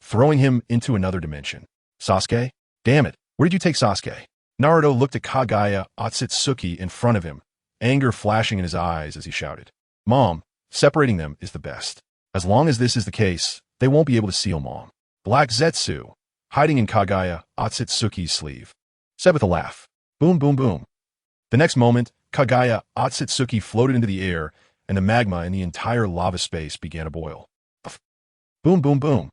throwing him into another dimension. Sasuke? Damn it, where did you take Sasuke? Naruto looked at Kagaya Otsutsuki in front of him, anger flashing in his eyes as he shouted. Mom, separating them is the best. As long as this is the case, they won't be able to seal Mom. Black Zetsu, hiding in Kagaya Otsutsuki's sleeve, said with a laugh. Boom, boom, boom. The next moment, Kagaya Otsutsuki floated into the air, and the magma in the entire lava space began to boil. Boom, boom, boom.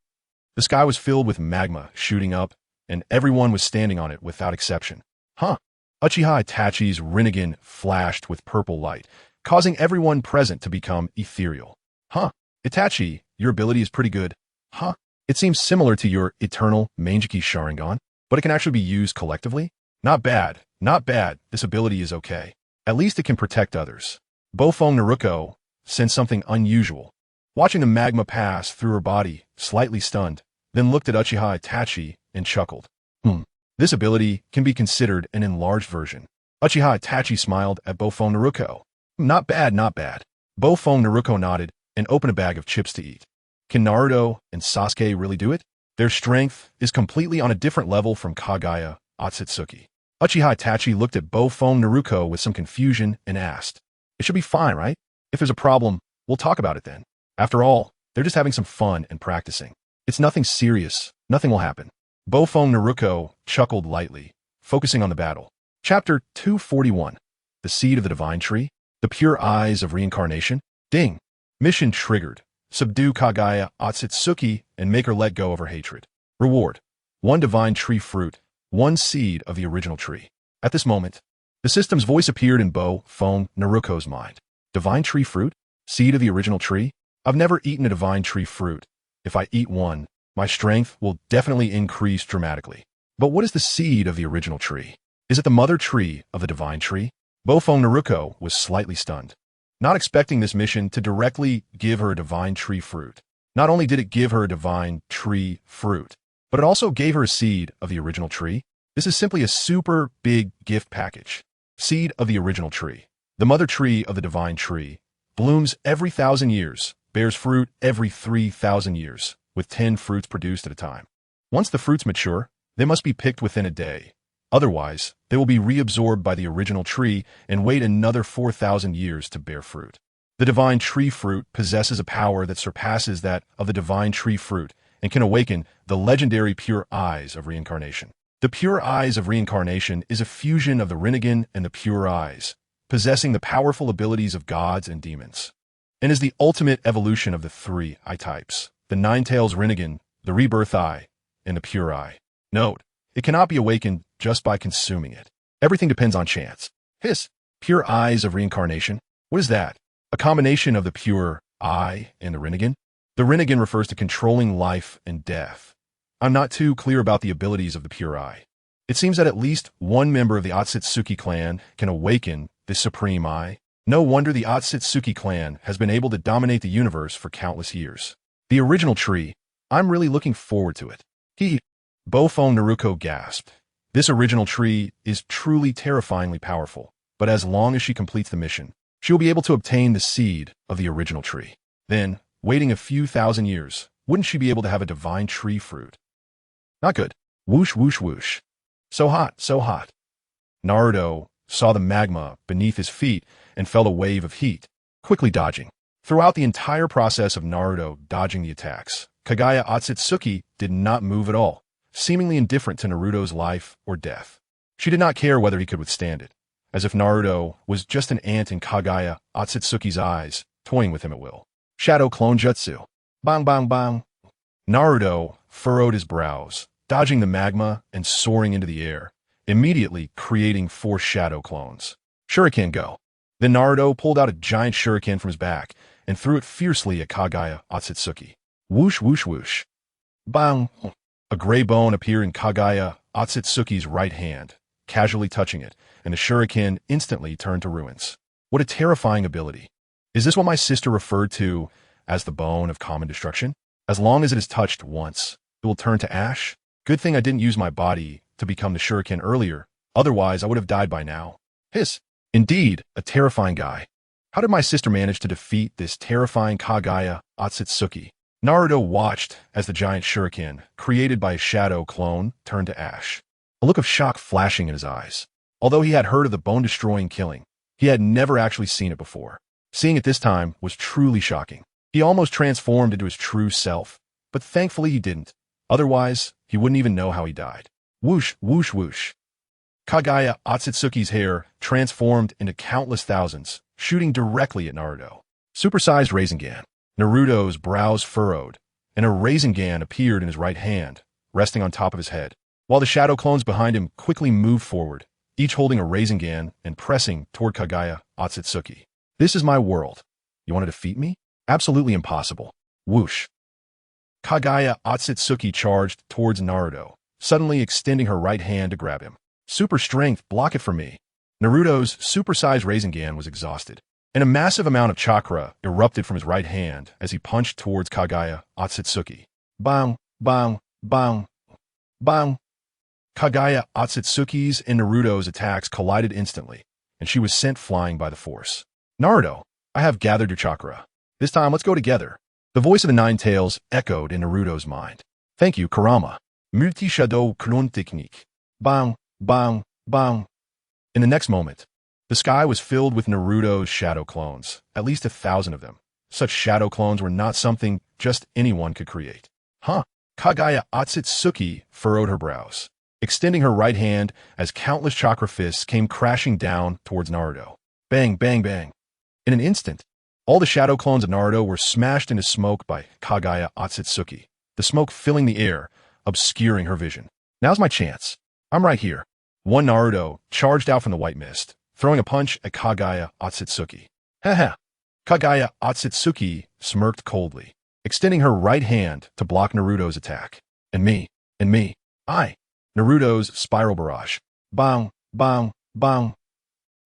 The sky was filled with magma shooting up, and everyone was standing on it without exception. Uchiha Itachi's Rinnegan flashed with purple light, causing everyone present to become ethereal. Itachi, your ability is pretty good. It seems similar to your eternal Manjiki Sharingan, but it can actually be used collectively? Not bad, not bad, this ability is okay. At least it can protect others. Naruko sensed something unusual, watching the magma pass through her body, slightly stunned, then looked at Uchiha Itachi and chuckled. This ability can be considered an enlarged version. Uchiha Itachi smiled at Naruko. Not bad, not bad. Naruko nodded and opened a bag of chips to eat. Can Naruto and Sasuke really do it? Their strength is completely on a different level from Kagaya Otsutsuki. Uchiha Itachi looked at Naruko with some confusion and asked, it should be fine, right? If there's a problem, we'll talk about it then. After all, they're just having some fun and practicing. It's nothing serious, nothing will happen. Naruko chuckled lightly, focusing on the battle. Chapter 241. The Seed of the Divine Tree? The Pure Eyes of Reincarnation? Ding! Mission triggered. Subdue Kagaya Otsutsuki and make her let go of her hatred. Reward. 1 divine tree fruit, 1 seed of the original tree. At this moment, The system's voice appeared in withProphecy's mind. Divine tree fruit? Seed of the original tree? I've never eaten a divine tree fruit. If I eat one, my strength will definitely increase dramatically. But what is the seed of the original tree? Is it the mother tree of the divine tree? Naruko was slightly stunned, not expecting this mission to directly give her a divine tree fruit. Not only did it give her a divine tree fruit, but it also gave her a seed of the original tree. This is simply a super big gift package. Seed of the original tree. The mother tree of the divine tree blooms every 1,000 years, bears fruit every 3,000 years, with 10 fruits produced at a time. Once the fruits mature, they must be picked within a day. Otherwise, they will be reabsorbed by the original tree and wait another 4,000 years to bear fruit. The divine tree fruit possesses a power that surpasses that of the divine tree fruit and can awaken the legendary pure eyes of reincarnation. The pure eyes of reincarnation is a fusion of the Rinnegan and the pure eyes, possessing the powerful abilities of gods and demons, and is the ultimate evolution of the three eye types, the Nine-Tails Rinnegan, the Rebirth Eye, and the Pure Eye. Note, it cannot be awakened just by consuming it. Everything depends on chance. Hiss, pure eyes of reincarnation? What is that? A combination of the pure eye and the Rinnegan? The Rinnegan refers to controlling life and death. I'm not too clear about the abilities of the pure eye. It seems that at least one member of the Otsutsuki clan can awaken this supreme eye. No wonder the Otsutsuki clan has been able to dominate the universe for countless years. The original tree, I'm really looking forward to it. Naruko gasped. This original tree is truly terrifyingly powerful, but as long as she completes the mission, she will be able to obtain the seed of the original tree. Then, waiting a few 1,000 years, wouldn't she be able to have a divine tree fruit? Not good. Whoosh, whoosh, whoosh. So hot, so hot. Naruto saw the magma beneath his feet and felt a wave of heat, quickly dodging. Throughout the entire process of Naruto dodging the attacks, Kaguya Otsutsuki did not move at all, seemingly indifferent to Naruto's life or death. She did not care whether he could withstand it, as if Naruto was just an ant in Kaguya Otsutsuki's eyes, toying with him at will. Shadow Clone Jutsu. Bang, bang, bang. Naruto furrowed his brows, dodging the magma and soaring into the air, immediately creating 4 shadow clones. Shuriken go. Then Naruto pulled out a giant shuriken from his back and threw it fiercely at Kaguya Otsutsuki. Whoosh, whoosh, whoosh. Bang. A gray bone appeared in Kaguya Otsutsuki's right hand, casually touching it, and the shuriken instantly turned to ruins. What a terrifying ability. Is this what my sister referred to as the bone of common destruction? As long as it is touched once, it will turn to ash? Good thing I didn't use my body to become the shuriken earlier, otherwise I would have died by now. Hiss. Indeed, a terrifying guy. How did my sister manage to defeat this terrifying Kaguya Otsutsuki? Naruto watched as the giant shuriken, created by a shadow clone, turned to ash. A look of shock flashing in his eyes. Although he had heard of the bone-destroying killing, he had never actually seen it before. Seeing it this time was truly shocking. He almost transformed into his true self, but thankfully he didn't. Otherwise, he wouldn't even know how he died. Whoosh, whoosh, whoosh. Kaguya Otsutsuki's hair transformed into countless thousands, shooting directly at Naruto. Supersized Rasengan. Naruto's brows furrowed, and a Rasengan appeared in his right hand, resting on top of his head, while the shadow clones behind him quickly moved forward, each holding a Rasengan and pressing toward Kaguya Otsutsuki. This is my world. You want to defeat me? Absolutely impossible. Whoosh. Kaguya Otsutsuki charged towards Naruto, suddenly extending her right hand to grab him. Super strength, block it for me. Naruto's supersized Rasengan was exhausted, and a massive amount of chakra erupted from his right hand as he punched towards Kaguya Otsutsuki. Bang, bang, bang, bang. Kaguya Otsutsuki's and Naruto's attacks collided instantly, and she was sent flying by the force. Naruto, I have gathered your chakra. This time, let's go together. The voice of the Nine-Tails echoed in Naruto's mind. Thank you, Kurama. Multi-shadow clone technique. Bang, bang, bang. In the next moment, the sky was filled with Naruto's shadow clones, at least 1,000 of them. Such shadow clones were not something just anyone could create. Huh? Kaguya Otsutsuki furrowed her brows, extending her right hand as countless chakra fists came crashing down towards Naruto. Bang, bang, bang. In an instant, all the shadow clones of Naruto were smashed into smoke by Kaguya Otsutsuki, the smoke filling the air, obscuring her vision. Now's my chance. I'm right here. One Naruto charged out from the white mist, throwing a punch at Kagaya Otsutsuki. Haha. Kagaya Otsutsuki smirked coldly, extending her right hand to block Naruto's attack. And me. Naruto's spiral barrage. Bang, bang, bang.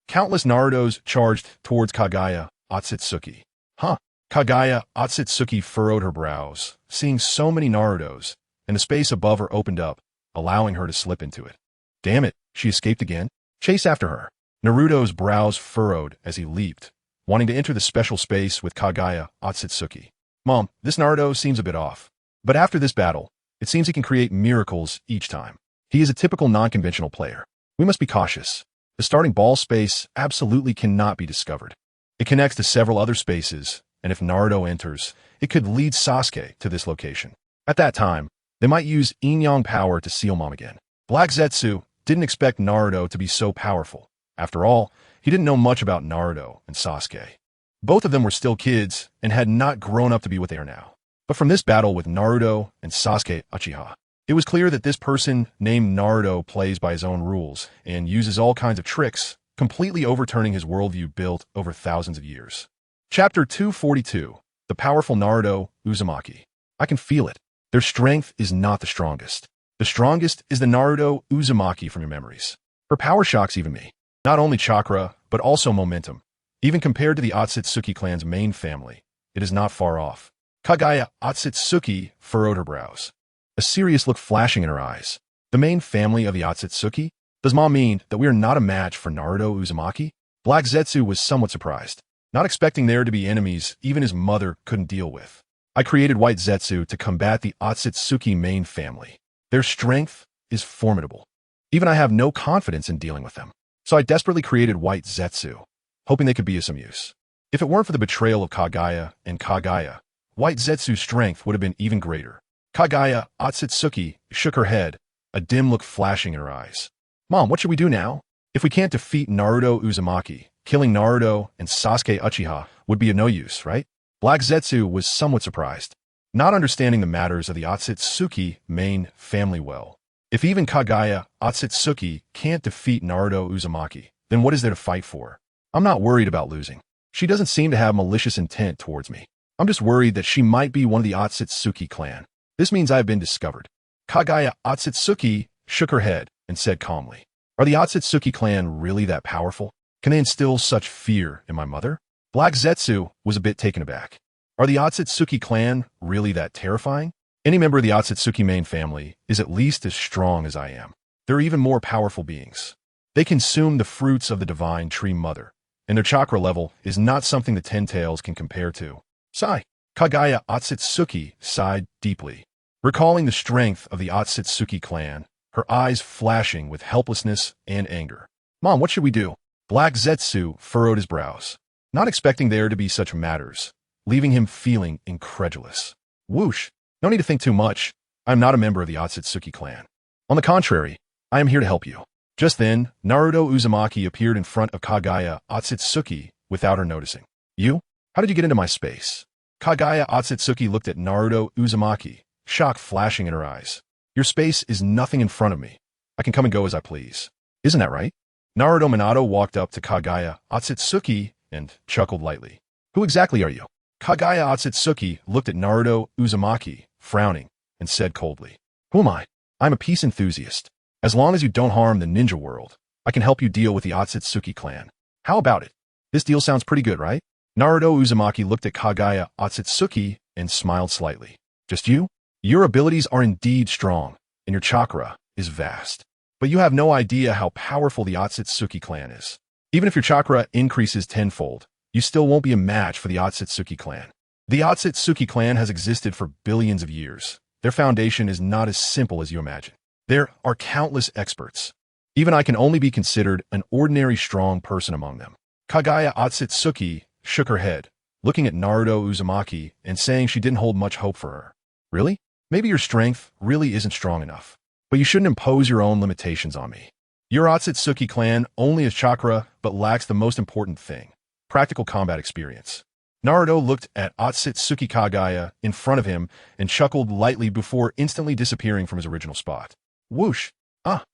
Countless Narutos charged towards Kagaya Otsutsuki. Huh. Kagaya Otsutsuki furrowed her brows, seeing so many Narutos, and the space above her opened up, allowing her to slip into it. Damn it, she escaped again? Chase after her. Naruto's brows furrowed as he leaped, wanting to enter the special space with Kagaya Otsutsuki. Mom, this Naruto seems a bit off. But after this battle, it seems he can create miracles each time. He is a typical non-conventional player. We must be cautious. The starting ball space absolutely cannot be discovered. It connects to several other spaces, and if Naruto enters, it could lead Sasuke to this location. At that time, they might use Yin-Yang power to seal Mom again. Black Zetsu didn't expect Naruto to be so powerful. After all, he didn't know much about Naruto and Sasuke. Both of them were still kids and had not grown up to be what they are now. But from this battle with Naruto and Sasuke Uchiha, it was clear that this person named Naruto plays by his own rules and uses all kinds of tricks, completely overturning his worldview built over thousands of years. Chapter 242, The Powerful Naruto Uzumaki. I can feel it. Their strength is not the strongest. The strongest is the Naruto Uzumaki from your memories. Her power shocks even me. Not only chakra, but also momentum. Even compared to the Otsutsuki clan's main family, it is not far off. Kagaya Otsutsuki furrowed her brows, a serious look flashing in her eyes. The main family of the Otsutsuki? Does Mom mean that we are not a match for Naruto Uzumaki? Black Zetsu was somewhat surprised, not expecting there to be enemies even his mother couldn't deal with. I created White Zetsu to combat the Otsutsuki main family. Their strength is formidable. Even I have no confidence in dealing with them. So I desperately created White Zetsu, hoping they could be of some use. If it weren't for the betrayal of Kagaya and Kagaya, White Zetsu's strength would have been even greater. Kagaya Otsutsuki shook her head, a dim look flashing in her eyes. Mom, what should we do now? If we can't defeat Naruto Uzumaki, killing Naruto and Sasuke Uchiha would be of no use, right? Black Zetsu was somewhat surprised, not understanding the matters of the Otsutsuki main family well. If even Kagaya Otsutsuki can't defeat Naruto Uzumaki, then what is there to fight for? I'm not worried about losing. She doesn't seem to have malicious intent towards me. I'm just worried that she might be one of the Otsutsuki clan. This means I have been discovered. Kagaya Otsutsuki shook her head and said calmly, Are the Otsutsuki clan really that powerful? Can they instill such fear in my mother? Black Zetsu was a bit taken aback. Are the Otsutsuki clan really that terrifying? Any member of the Otsutsuki main family is at least as strong as I am. They're even more powerful beings. They consume the fruits of the divine tree mother, and their chakra level is not something the Ten Tails can compare to. Sigh. Kagaya Otsutsuki sighed deeply, recalling the strength of the Otsutsuki clan, her eyes flashing with helplessness and anger. Mom, what should we do? Black Zetsu furrowed his brows, not expecting there to be such matters, leaving him feeling incredulous. Whoosh. No need to think too much. I am not a member of the Otsutsuki clan. On the contrary, I am here to help you. Just then, Naruto Uzumaki appeared in front of Kagaya Otsutsuki without her noticing. You? How did you get into my space? Kagaya Otsutsuki looked at Naruto Uzumaki, shock flashing in her eyes. Your space is nothing in front of me. I can come and go as I please. Isn't that right? Naruto Minato walked up to Kagaya Otsutsuki and chuckled lightly. Who exactly are you? Kagaya Otsutsuki looked at Naruto Uzumaki, frowning, and said coldly, Who am I? I'm a peace enthusiast. As long as you don't harm the ninja world, I can help you deal with the Otsutsuki clan. How about it? This deal sounds pretty good, right? Naruto Uzumaki looked at Kagaya Otsutsuki and smiled slightly. Just you? Your abilities are indeed strong, and your chakra is vast. But you have no idea how powerful the Otsutsuki clan is. Even if your chakra increases tenfold, you still won't be a match for the Otsutsuki clan. The Otsutsuki clan has existed for billions of years. Their foundation is not as simple as you imagine. There are countless experts. Even I can only be considered an ordinary strong person among them. Kagaya Otsutsuki shook her head, looking at Naruto Uzumaki and saying she didn't hold much hope for her. Really? Maybe your strength really isn't strong enough. But you shouldn't impose your own limitations on me. Your Otsutsuki clan only has chakra but lacks the most important thing, practical combat experience. Naruto looked at Otsutsuki Kagaya in front of him and chuckled lightly before instantly disappearing from his original spot. Whoosh! Ah!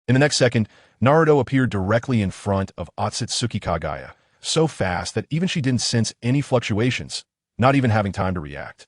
In the next second, Naruto appeared directly in front of Otsutsuki Kagaya, so fast that even she didn't sense any fluctuations, not even having time to react.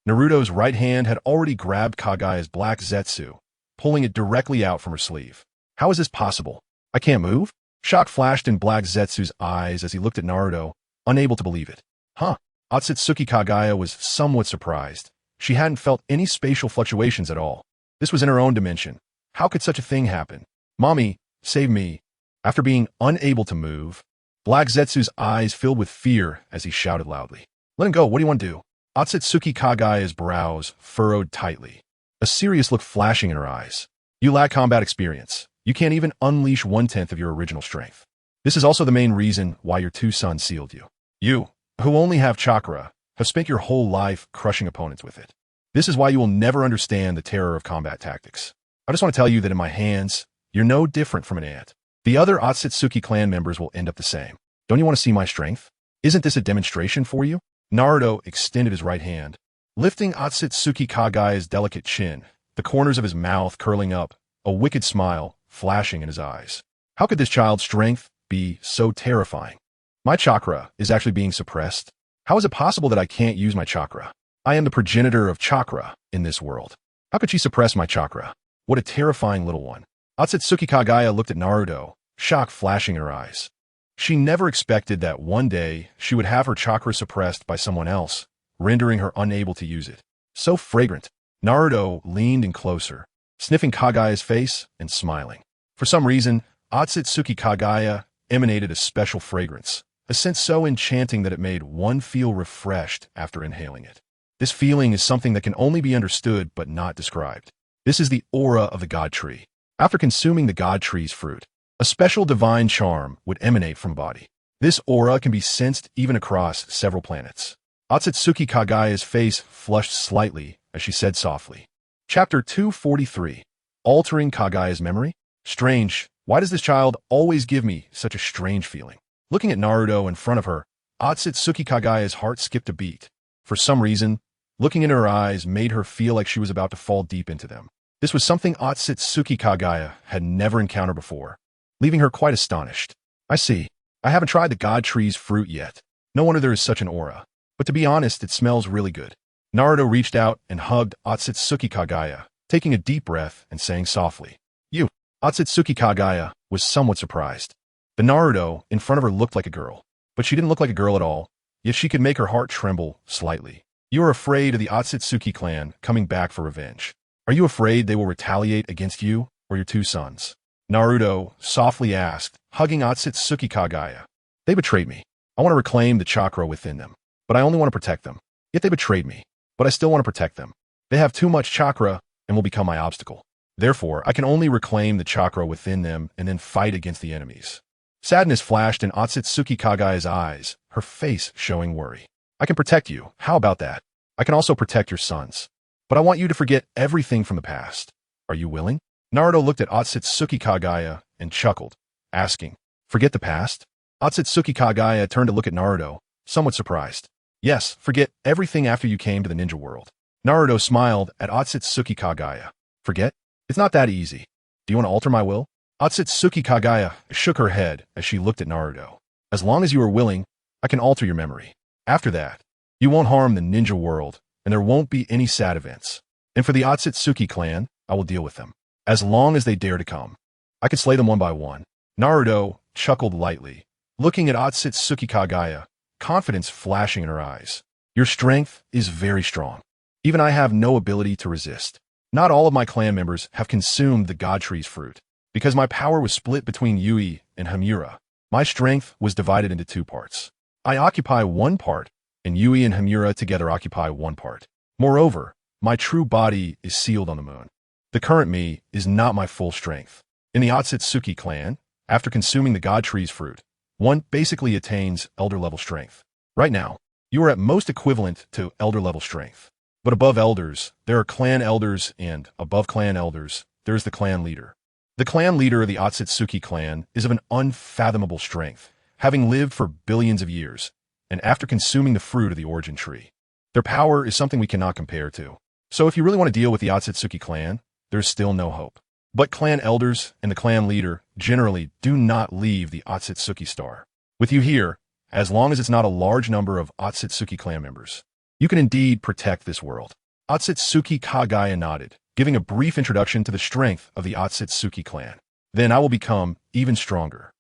Naruto's right hand had already grabbed Kagaya's black zetsu, pulling it directly out from her sleeve. How is this possible? I can't move? Shock flashed in Black Zetsu's eyes as he looked at Naruto, unable to believe it. Huh? Otsutsuki Kagaya was somewhat surprised. She hadn't felt any spatial fluctuations at all. This was in her own dimension. How could such a thing happen? Mommy, save me. After being unable to move, Black Zetsu's eyes filled with fear as he shouted loudly. Let him go, what do you want to do? Otsutsuki Kagaya's brows furrowed tightly, a serious look flashing in her eyes. You lack combat experience. You can't even unleash 1/10 of your original strength. This is also the main reason why your two sons sealed you. You, who only have chakra, have spent your whole life crushing opponents with it. This is why you will never understand the terror of combat tactics. I just want to tell you that in my hands, you're no different from an ant. The other Otsutsuki clan members will end up the same. Don't you want to see my strength? Isn't this a demonstration for you? Naruto extended his right hand, lifting Otsutsuki Kagaya's delicate chin, the corners of his mouth curling up, a wicked smile flashing in his eyes. How could this child's strength be so terrifying? My chakra is actually being suppressed. How is it possible that I can't use my chakra? I am the progenitor of chakra in this world. How could she suppress my chakra? What a terrifying little one. Otsutsuki Kagaya looked at Naruto, shock flashing in her eyes. She never expected that one day she would have her chakra suppressed by someone else, rendering her unable to use it. So fragrant. Naruto leaned in closer, sniffing Kagaya's face and smiling. For some reason, Otsutsuki Kagaya emanated a special fragrance, a scent so enchanting that it made one feel refreshed after inhaling it. This feeling is something that can only be understood but not described. This is the aura of the God Tree. After consuming the God Tree's fruit, a special divine charm would emanate from body. This aura can be sensed even across several planets. Otsutsuki Kagaya's face flushed slightly as she said softly. Chapter 243. Altering Kagaya's memory? Strange. Why does this child always give me such a strange feeling? Looking at Naruto in front of her, Otsutsuki Kagaya's heart skipped a beat. For some reason, looking in her eyes made her feel like she was about to fall deep into them. This was something Otsutsuki Kagaya had never encountered before, leaving her quite astonished. I see. I haven't tried the God Tree's fruit yet. No wonder there is such an aura. But to be honest, it smells really good. Naruto reached out and hugged Otsutsuki Kagaya, taking a deep breath and saying softly, You. Otsutsuki Kagaya was somewhat surprised. The Naruto in front of her looked like a girl, but she didn't look like a girl at all, yet she could make her heart tremble slightly. You are afraid of the Otsutsuki clan coming back for revenge. Are you afraid they will retaliate against you or your two sons? Naruto softly asked, hugging Otsutsuki Kagaya. They betrayed me. I want to reclaim the chakra within them, but I only want to protect them. Yet they betrayed me, but I still want to protect them. They have too much chakra and will become my obstacle. Therefore, I can only reclaim the chakra within them and then fight against the enemies. Sadness flashed in Otsutsuki Kagaya's eyes, her face showing worry. I can protect you. How about that? I can also protect your sons. But I want you to forget everything from the past. Are you willing? Naruto looked at Otsutsuki Kagaya and chuckled, asking, Forget the past? Otsutsuki Kagaya turned to look at Naruto, somewhat surprised. Yes, forget everything after you came to the ninja world. Naruto smiled at Otsutsuki Kagaya. Forget? It's not that easy. Do you want to alter my will? Otsutsuki Kagaya shook her head as she looked at Naruto. As long as you are willing, I can alter your memory. After that, you won't harm the ninja world, and there won't be any sad events. And for the Otsutsuki clan, I will deal with them. As long as they dare to come. I can slay them one by one. Naruto chuckled lightly, looking at Otsutsuki Kagaya, confidence flashing in her eyes. Your strength is very strong. Even I have no ability to resist. Not all of my clan members have consumed the God Tree's fruit. Because my power was split between Yui and Hamura, my strength was divided into two parts. I occupy one part, and Yui and Hamura together occupy one part. Moreover, my true body is sealed on the moon. The current me is not my full strength. In the Otsutsuki clan, after consuming the God Tree's fruit, one basically attains elder-level strength. Right now, you are at most equivalent to elder-level strength. But above elders, there are clan elders, and above clan elders, there is the clan leader. The clan leader of the Otsutsuki clan is of an unfathomable strength, having lived for billions of years, and after consuming the fruit of the origin tree. Their power is something we cannot compare to. So if you really want to deal with the Otsutsuki clan, there is still no hope. But clan elders and the clan leader generally do not leave the Otsutsuki star. With you here, as long as it's not a large number of Otsutsuki clan members, you can indeed protect this world. Otsutsuki Kagaya nodded, giving a brief introduction to the strength of the Otsutsuki clan. Then I will become even stronger.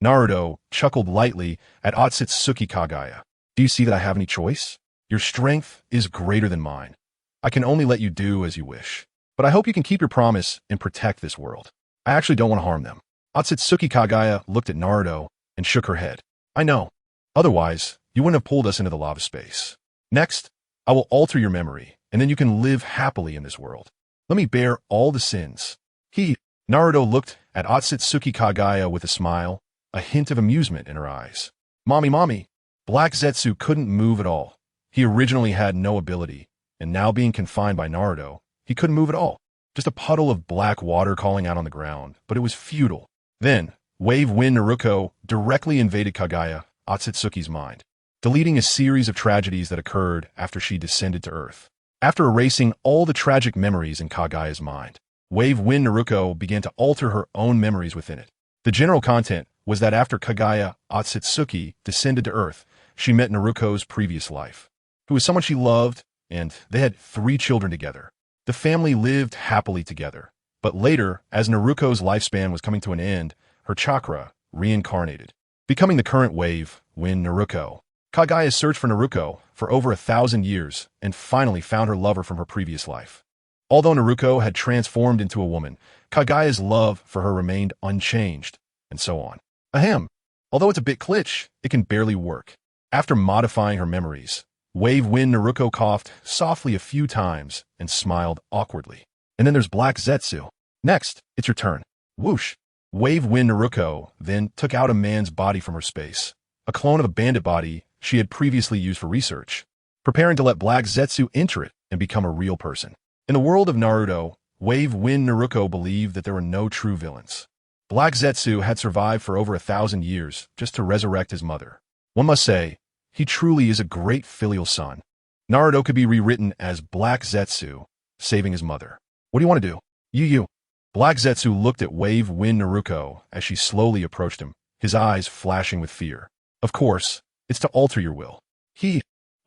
Naruto chuckled lightly at Otsutsuki Kagaya. Do you see that I have any choice? Your strength is greater than mine. I can only let you do as you wish. But I hope you can keep your promise and protect this world. I actually don't want to harm them. Otsutsuki Kagaya looked at Naruto and shook her head. I know. Otherwise, you wouldn't have pulled us into the lava space. Next, I will alter your memory, and then you can live happily in this world. Let me bear all the sins. Naruto looked at Otsutsuki Kagaya with a smile, a hint of amusement in her eyes. Mommy, Black Zetsu couldn't move at all. He originally had no ability, and now being confined by Naruto, he couldn't move at all. Just a puddle of black water calling out on the ground, but it was futile. Then, Wave Wind Naruko directly invaded Kagaya, Otsutsuki's mind, deleting a series of tragedies that occurred after she descended to Earth. After erasing all the tragic memories in Kagaya's mind, Wave Wind Naruko began to alter her own memories within it. The general content was that after Kagaya Otsutsuki descended to Earth, she met Naruko's previous life, who was someone she loved, and they had 3 children together. The family lived happily together, but later, as Naruko's lifespan was coming to an end, her chakra reincarnated, becoming the current Wave Wind Naruko. Kagaya searched for Naruko for over 1,000 years and finally found her lover from her previous life. Although Naruko had transformed into a woman, Kagaya's love for her remained unchanged, and so on. Ahem. Although it's a bit glitch, it can barely work. After modifying her memories, Wave Wind Naruko coughed softly a few times and smiled awkwardly. And then there's Black Zetsu. Next, it's your turn. Whoosh. Wave Wind Naruko then took out a man's body from her space, a clone of a bandit body she had previously used for research, preparing to let Black Zetsu enter it and become a real person. In the world of Naruto, Wave Wind Naruko believed that there were no true villains. Black Zetsu had survived for over 1,000 years just to resurrect his mother. One must say, he truly is a great filial son. Naruto could be rewritten as Black Zetsu, saving his mother. What do you want to do? You. Black Zetsu looked at Wave Wind Naruko as she slowly approached him, his eyes flashing with fear. Of course, it's to alter your will.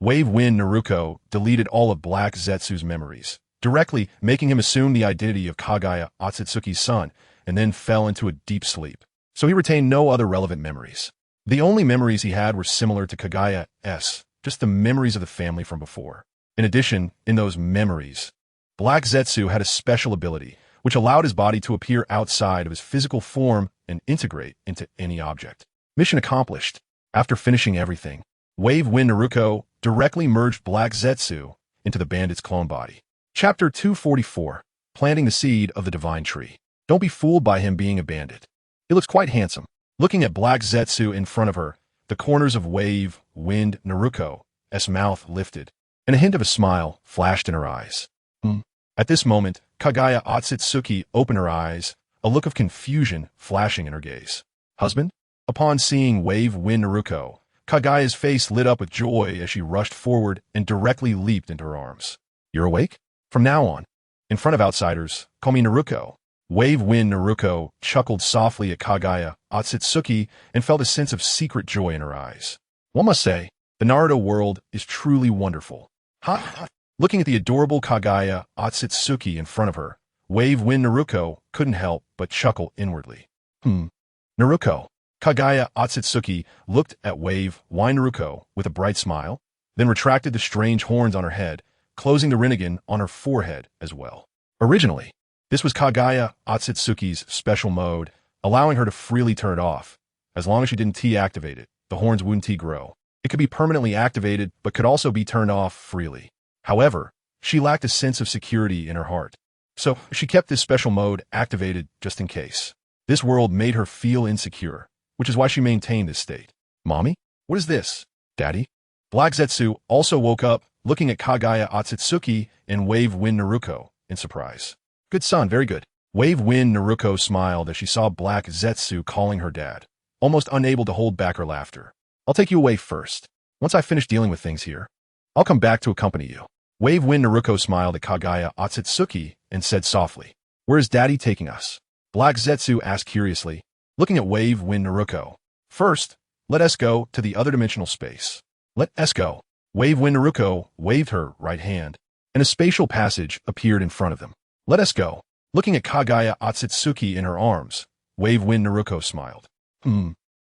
Wave Wind Naruko deleted all of Black Zetsu's memories, directly making him assume the identity of Kagaya Otsutsuki's son, and then fell into a deep sleep. So he retained no other relevant memories. The only memories he had were similar to Kagaya's, just the memories of the family from before. In addition, in those memories, Black Zetsu had a special ability, which allowed his body to appear outside of his physical form and integrate into any object. Mission accomplished. After finishing everything, Wave Wind Naruko directly merged Black Zetsu into the bandit's clone body. Chapter 244, Planting the Seed of the Divine Tree. Don't be fooled by him being a bandit. He looks quite handsome. Looking at Black Zetsu in front of her, the corners of Wave Wind Naruko's mouth lifted, and a hint of a smile flashed in her eyes. At this moment, Kagaya Otsutsuki opened her eyes, a look of confusion flashing in her gaze. Husband? Upon seeing Wave Wind Naruko, Kagaya's face lit up with joy as she rushed forward and directly leaped into her arms. You're awake? From now on, in front of outsiders, call me Naruko. Wave Wind Naruko chuckled softly at Kagaya Otsutsuki and felt a sense of secret joy in her eyes. One must say, the Naruto world is truly wonderful. Looking at the adorable Kagaya Otsutsuki in front of her, Wave Wind Naruko couldn't help but chuckle inwardly. Naruko. Kagaya Otsutsuki looked at Wave Wind Naruko with a bright smile, then retracted the strange horns on her head, closing the Rinnegan on her forehead as well. Originally, this was Kagaya Otsutsuki's special mode, allowing her to freely turn it off. As long as she didn't T-activate it, the horns wouldn't T-grow. It could be permanently activated, but could also be turned off freely. However, she lacked a sense of security in her heart. So she kept this special mode activated just in case. This world made her feel insecure, which is why she maintained this state. Mommy? What is this? Daddy? Black Zetsu also woke up, looking at Kagaya Otsutsuki and Wave Wind Naruko in surprise. Good son, very good. Wave Wind Naruko smiled as she saw Black Zetsu calling her dad, almost unable to hold back her laughter. I'll take you away first. Once I finish dealing with things here, I'll come back to accompany you. Wave Wind Naruko smiled at Kagaya Otsutsuki and said softly, Where is Daddy taking us? Black Zetsu asked curiously, looking at Wave Wind Naruko. First, let us go to the other dimensional space. Let us go. Wave Wind Naruko waved her right hand, and a spatial passage appeared in front of them. Let us go. Looking at Kaguya Otsutsuki in her arms, Wave Wind Naruko smiled.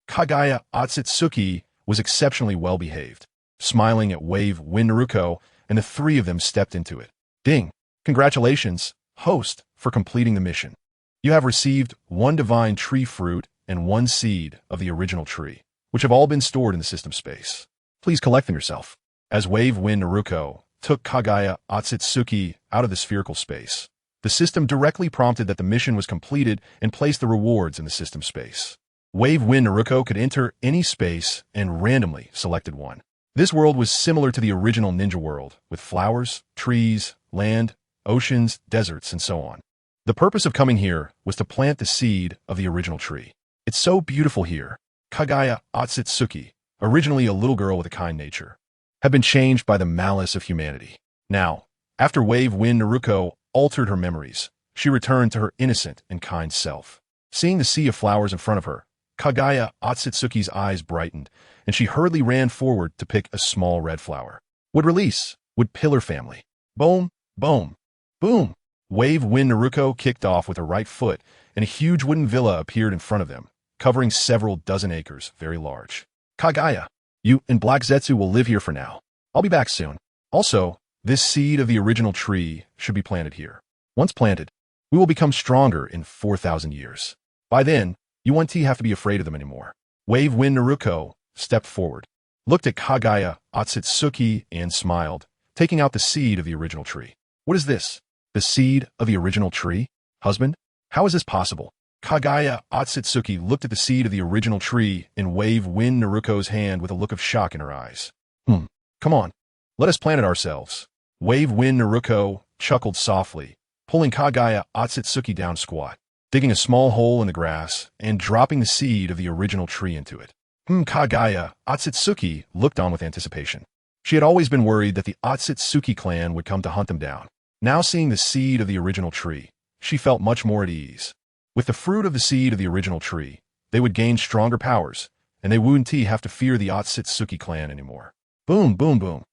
Kaguya Otsutsuki was exceptionally well-behaved, smiling at Wave Wind Naruko, and the three of them stepped into it. Ding! Congratulations, host, for completing the mission. You have received 1 divine tree fruit and 1 seed of the original tree, which have all been stored in the system space. Please collect them yourself. As Wave Wind Naruko took Kaguya Otsutsuki out of the spherical space, the system directly prompted that the mission was completed and placed the rewards in the system space. Wave Wind Naruko could enter any space and randomly selected one. This world was similar to the original ninja world, with flowers, trees, land, oceans, deserts, and so on. The purpose of coming here was to plant the seed of the original tree. It's so beautiful here. Kaguya Otsutsuki, originally a little girl with a kind nature, had been changed by the malice of humanity. Now, after Wave Wind Naruko altered her memories, she returned to her innocent and kind self. Seeing the sea of flowers in front of her, Kaguya Otsutsuki's eyes brightened, and she hurriedly ran forward to pick a small red flower. Would release, would pillar family. Boom, boom, boom. Wave Wind Naruko kicked off with her right foot, and a huge wooden villa appeared in front of them, covering several dozen acres, very large. Kaguya, you and Black Zetsu will live here for now. I'll be back soon. Also, this seed of the original tree should be planted here. Once planted, we will become stronger in 4,000 years. By then, you won't have to be afraid of them anymore. Wave Wind Naruko stepped forward, looked at Kaguya Otsutsuki, and smiled, taking out the seed of the original tree. What is this? The seed of the original tree? Husband? How is this possible? Kaguya Otsutsuki looked at the seed of the original tree in Wave Wind Naruko's hand with a look of shock in her eyes. Come on. Let us plant it ourselves. Wave Wind Naruko chuckled softly, pulling Kaguya Otsutsuki down squat, digging a small hole in the grass, and dropping the seed of the original tree into it. Kaguya Otsutsuki looked on with anticipation. She had always been worried that the Otsutsuki clan would come to hunt them down. Now seeing the seed of the original tree, she felt much more at ease. With the fruit of the seed of the original tree, they would gain stronger powers, and they wouldn't have to fear the Otsutsuki clan anymore. Boom, boom, boom.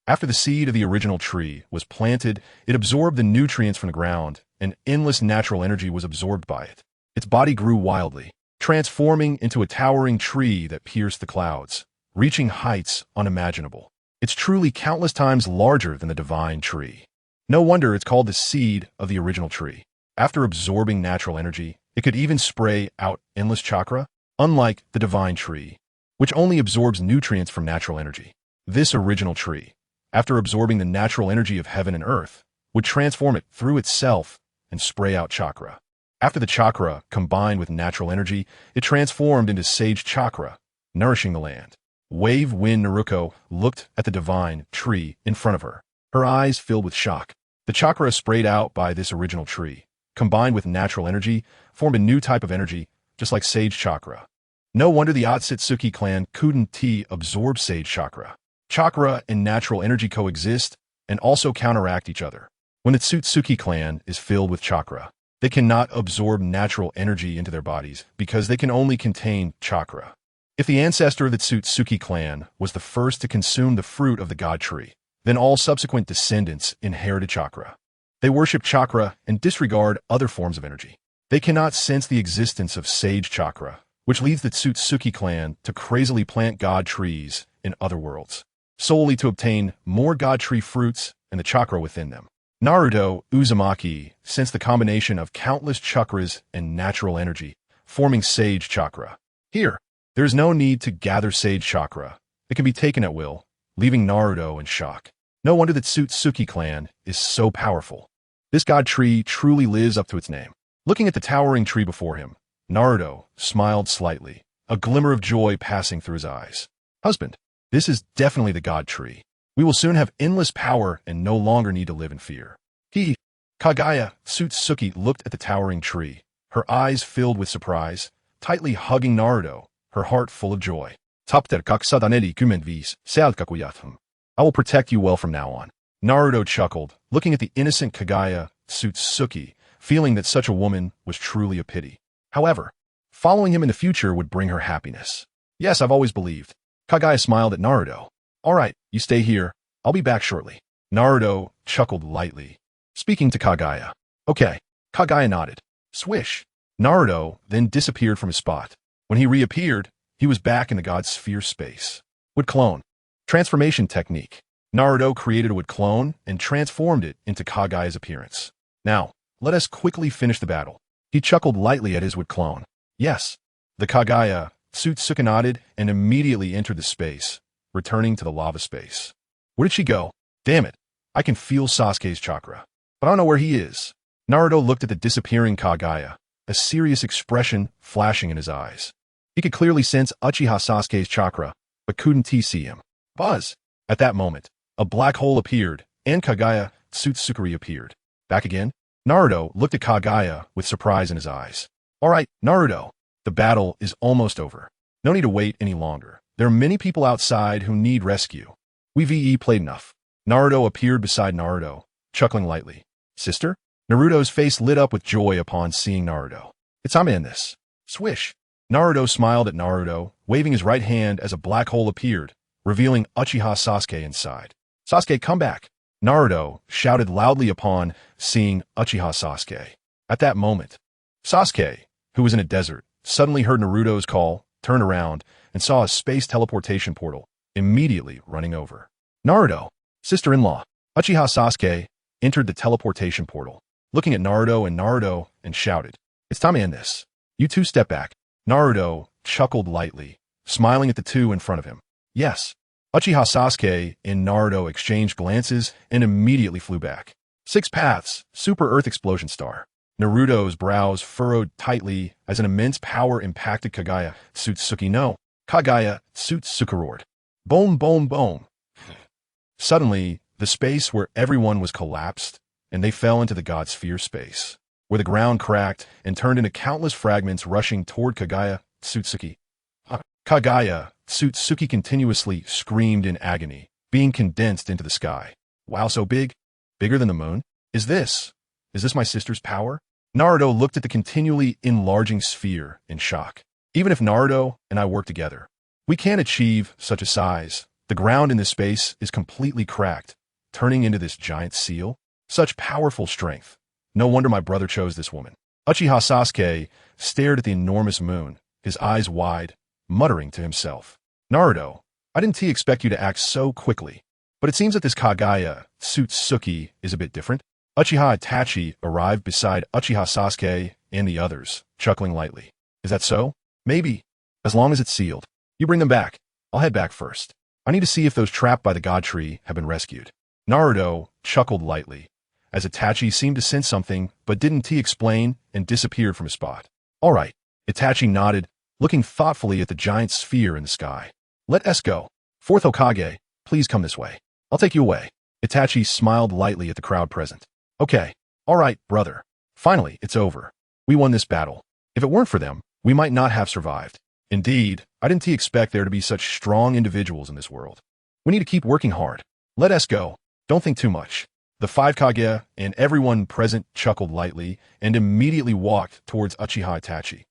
After the seed of the original tree was planted, it absorbed the nutrients from the ground, and endless natural energy was absorbed by it. Its body grew wildly, transforming into a towering tree that pierced the clouds, reaching heights unimaginable. It's truly countless times larger than the divine tree. No wonder it's called the seed of the original tree. After absorbing natural energy, it could even spray out endless chakra, unlike the divine tree, which only absorbs nutrients from natural energy. This original tree, after absorbing the natural energy of heaven and earth, would transform it through itself and spray out chakra. After the chakra combined with natural energy, it transformed into sage chakra, nourishing the land. Wave Wind Naruko looked at the divine tree in front of her, her eyes filled with shock. The chakra sprayed out by this original tree, combined with natural energy, formed a new type of energy, just like sage chakra. No wonder the Otsutsuki clan couldn't absorb sage chakra. Chakra and natural energy coexist and also counteract each other. When the Otsutsuki clan is filled with chakra, they cannot absorb natural energy into their bodies because they can only contain chakra. If the ancestor of the Otsutsuki clan was the first to consume the fruit of the god tree, then all subsequent descendants inherited chakra. They worship chakra and disregard other forms of energy. They cannot sense the existence of sage chakra, which leads the Otsutsuki clan to crazily plant god trees in other worlds, solely to obtain more god tree fruits and the chakra within them. Naruto Uzumaki sensed the combination of countless chakras and natural energy, forming sage chakra. Here, there is no need to gather sage chakra. It can be taken at will, leaving Naruto in shock. No wonder the Otsutsuki clan is so powerful. This god tree truly lives up to its name. Looking at the towering tree before him, Naruto smiled slightly, a glimmer of joy passing through his eyes. Husband, this is definitely the god tree. We will soon have endless power and no longer need to live in fear. Kaguya Otsutsuki looked at the towering tree, her eyes filled with surprise, tightly hugging Naruto, her heart full of joy. I will protect you well from now on. Naruto chuckled, looking at the innocent Kaguya Otsutsuki, feeling that such a woman was truly a pity. However, following him in the future would bring her happiness. Yes, I've always believed. Kaguya smiled at Naruto. All right, you stay here. I'll be back shortly. Naruto chuckled lightly, speaking to Kaguya. Okay. Kaguya nodded. Swish. Naruto then disappeared from his spot. When he reappeared, he was back in the god sphere space. Would clone. Transformation technique. Naruto created a would clone and transformed it into Kaguya's appearance. Now, let us quickly finish the battle. He chuckled lightly at his would clone. Yes. The Kaguya, Tsutsuki nodded and immediately entered the space, returning to the lava space. Where did she go? Damn it. I can feel Sasuke's chakra. But I don't know where he is. Naruto looked at the disappearing Kaguya, a serious expression flashing in his eyes. He could clearly sense Uchiha Sasuke's chakra, but couldn't see him. Buzz! At that moment, a black hole appeared, and Kaguya Tsutsuki appeared. Back again? Naruto looked at Kaguya with surprise in his eyes. Alright, Naruto. The battle is almost over. No need to wait any longer. There are many people outside who need rescue. We played enough. Naruto appeared beside Naruto, chuckling lightly. Sister? Naruto's face lit up with joy upon seeing Naruto. It's time to end this. Swish. Naruto smiled at Naruto, waving his right hand as a black hole appeared, revealing Uchiha Sasuke inside. Sasuke, come back. Naruto shouted loudly upon seeing Uchiha Sasuke. At that moment, Sasuke, who was in a desert, suddenly heard Naruto's call, turned around, and saw a space teleportation portal, immediately running over. Naruto, sister-in-law, Uchiha Sasuke, entered the teleportation portal, looking at Naruto and shouted, It's time to end this. You two step back. Naruto chuckled lightly, smiling at the two in front of him. Yes. Uchiha Sasuke and Naruto exchanged glances and immediately flew back. 6 paths, Super Earth Explosion Star. Naruto's brows furrowed tightly as an immense power impacted Kaguya Tsutsuki no. Kaguya Tsutsuki roared. Boom, boom, boom. Suddenly, the space where everyone was collapsed, and they fell into the god sphere space, where the ground cracked and turned into countless fragments rushing toward Kaguya Tsutsuki. Kaguya Tsutsuki continuously screamed in agony, being condensed into the sky. Wow, so big? Bigger than the moon? Is this my sister's power? Naruto looked at the continually enlarging sphere in shock. Even if Naruto and I work together, we can't achieve such a size. The ground in this space is completely cracked, turning into this giant seal. Such powerful strength. No wonder my brother chose this woman. Uchiha Sasuke stared at the enormous moon, his eyes wide, muttering to himself. Naruto, I didn't expect you to act so quickly. But it seems that this Kaguya Tsutsuki is a bit different. Uchiha Itachi arrived beside Uchiha Sasuke and the others, chuckling lightly. Is that so? Maybe. As long as it's sealed. You bring them back. I'll head back first. I need to see if those trapped by the god tree have been rescued. Naruto chuckled lightly, as Itachi seemed to sense something but didn't explain and disappeared from his spot. All right. Itachi nodded, looking thoughtfully at the giant sphere in the sky. Let us go. 4th Hokage, please come this way. I'll take you away. Itachi smiled lightly at the crowd present. Okay. All right, brother. Finally, it's over. We won this battle. If it weren't for them, we might not have survived. Indeed, I didn't expect there to be such strong individuals in this world. We need to keep working hard. Let us go. Don't think too much. The 5 Kage and everyone present chuckled lightly and immediately walked towards Uchiha Itachi.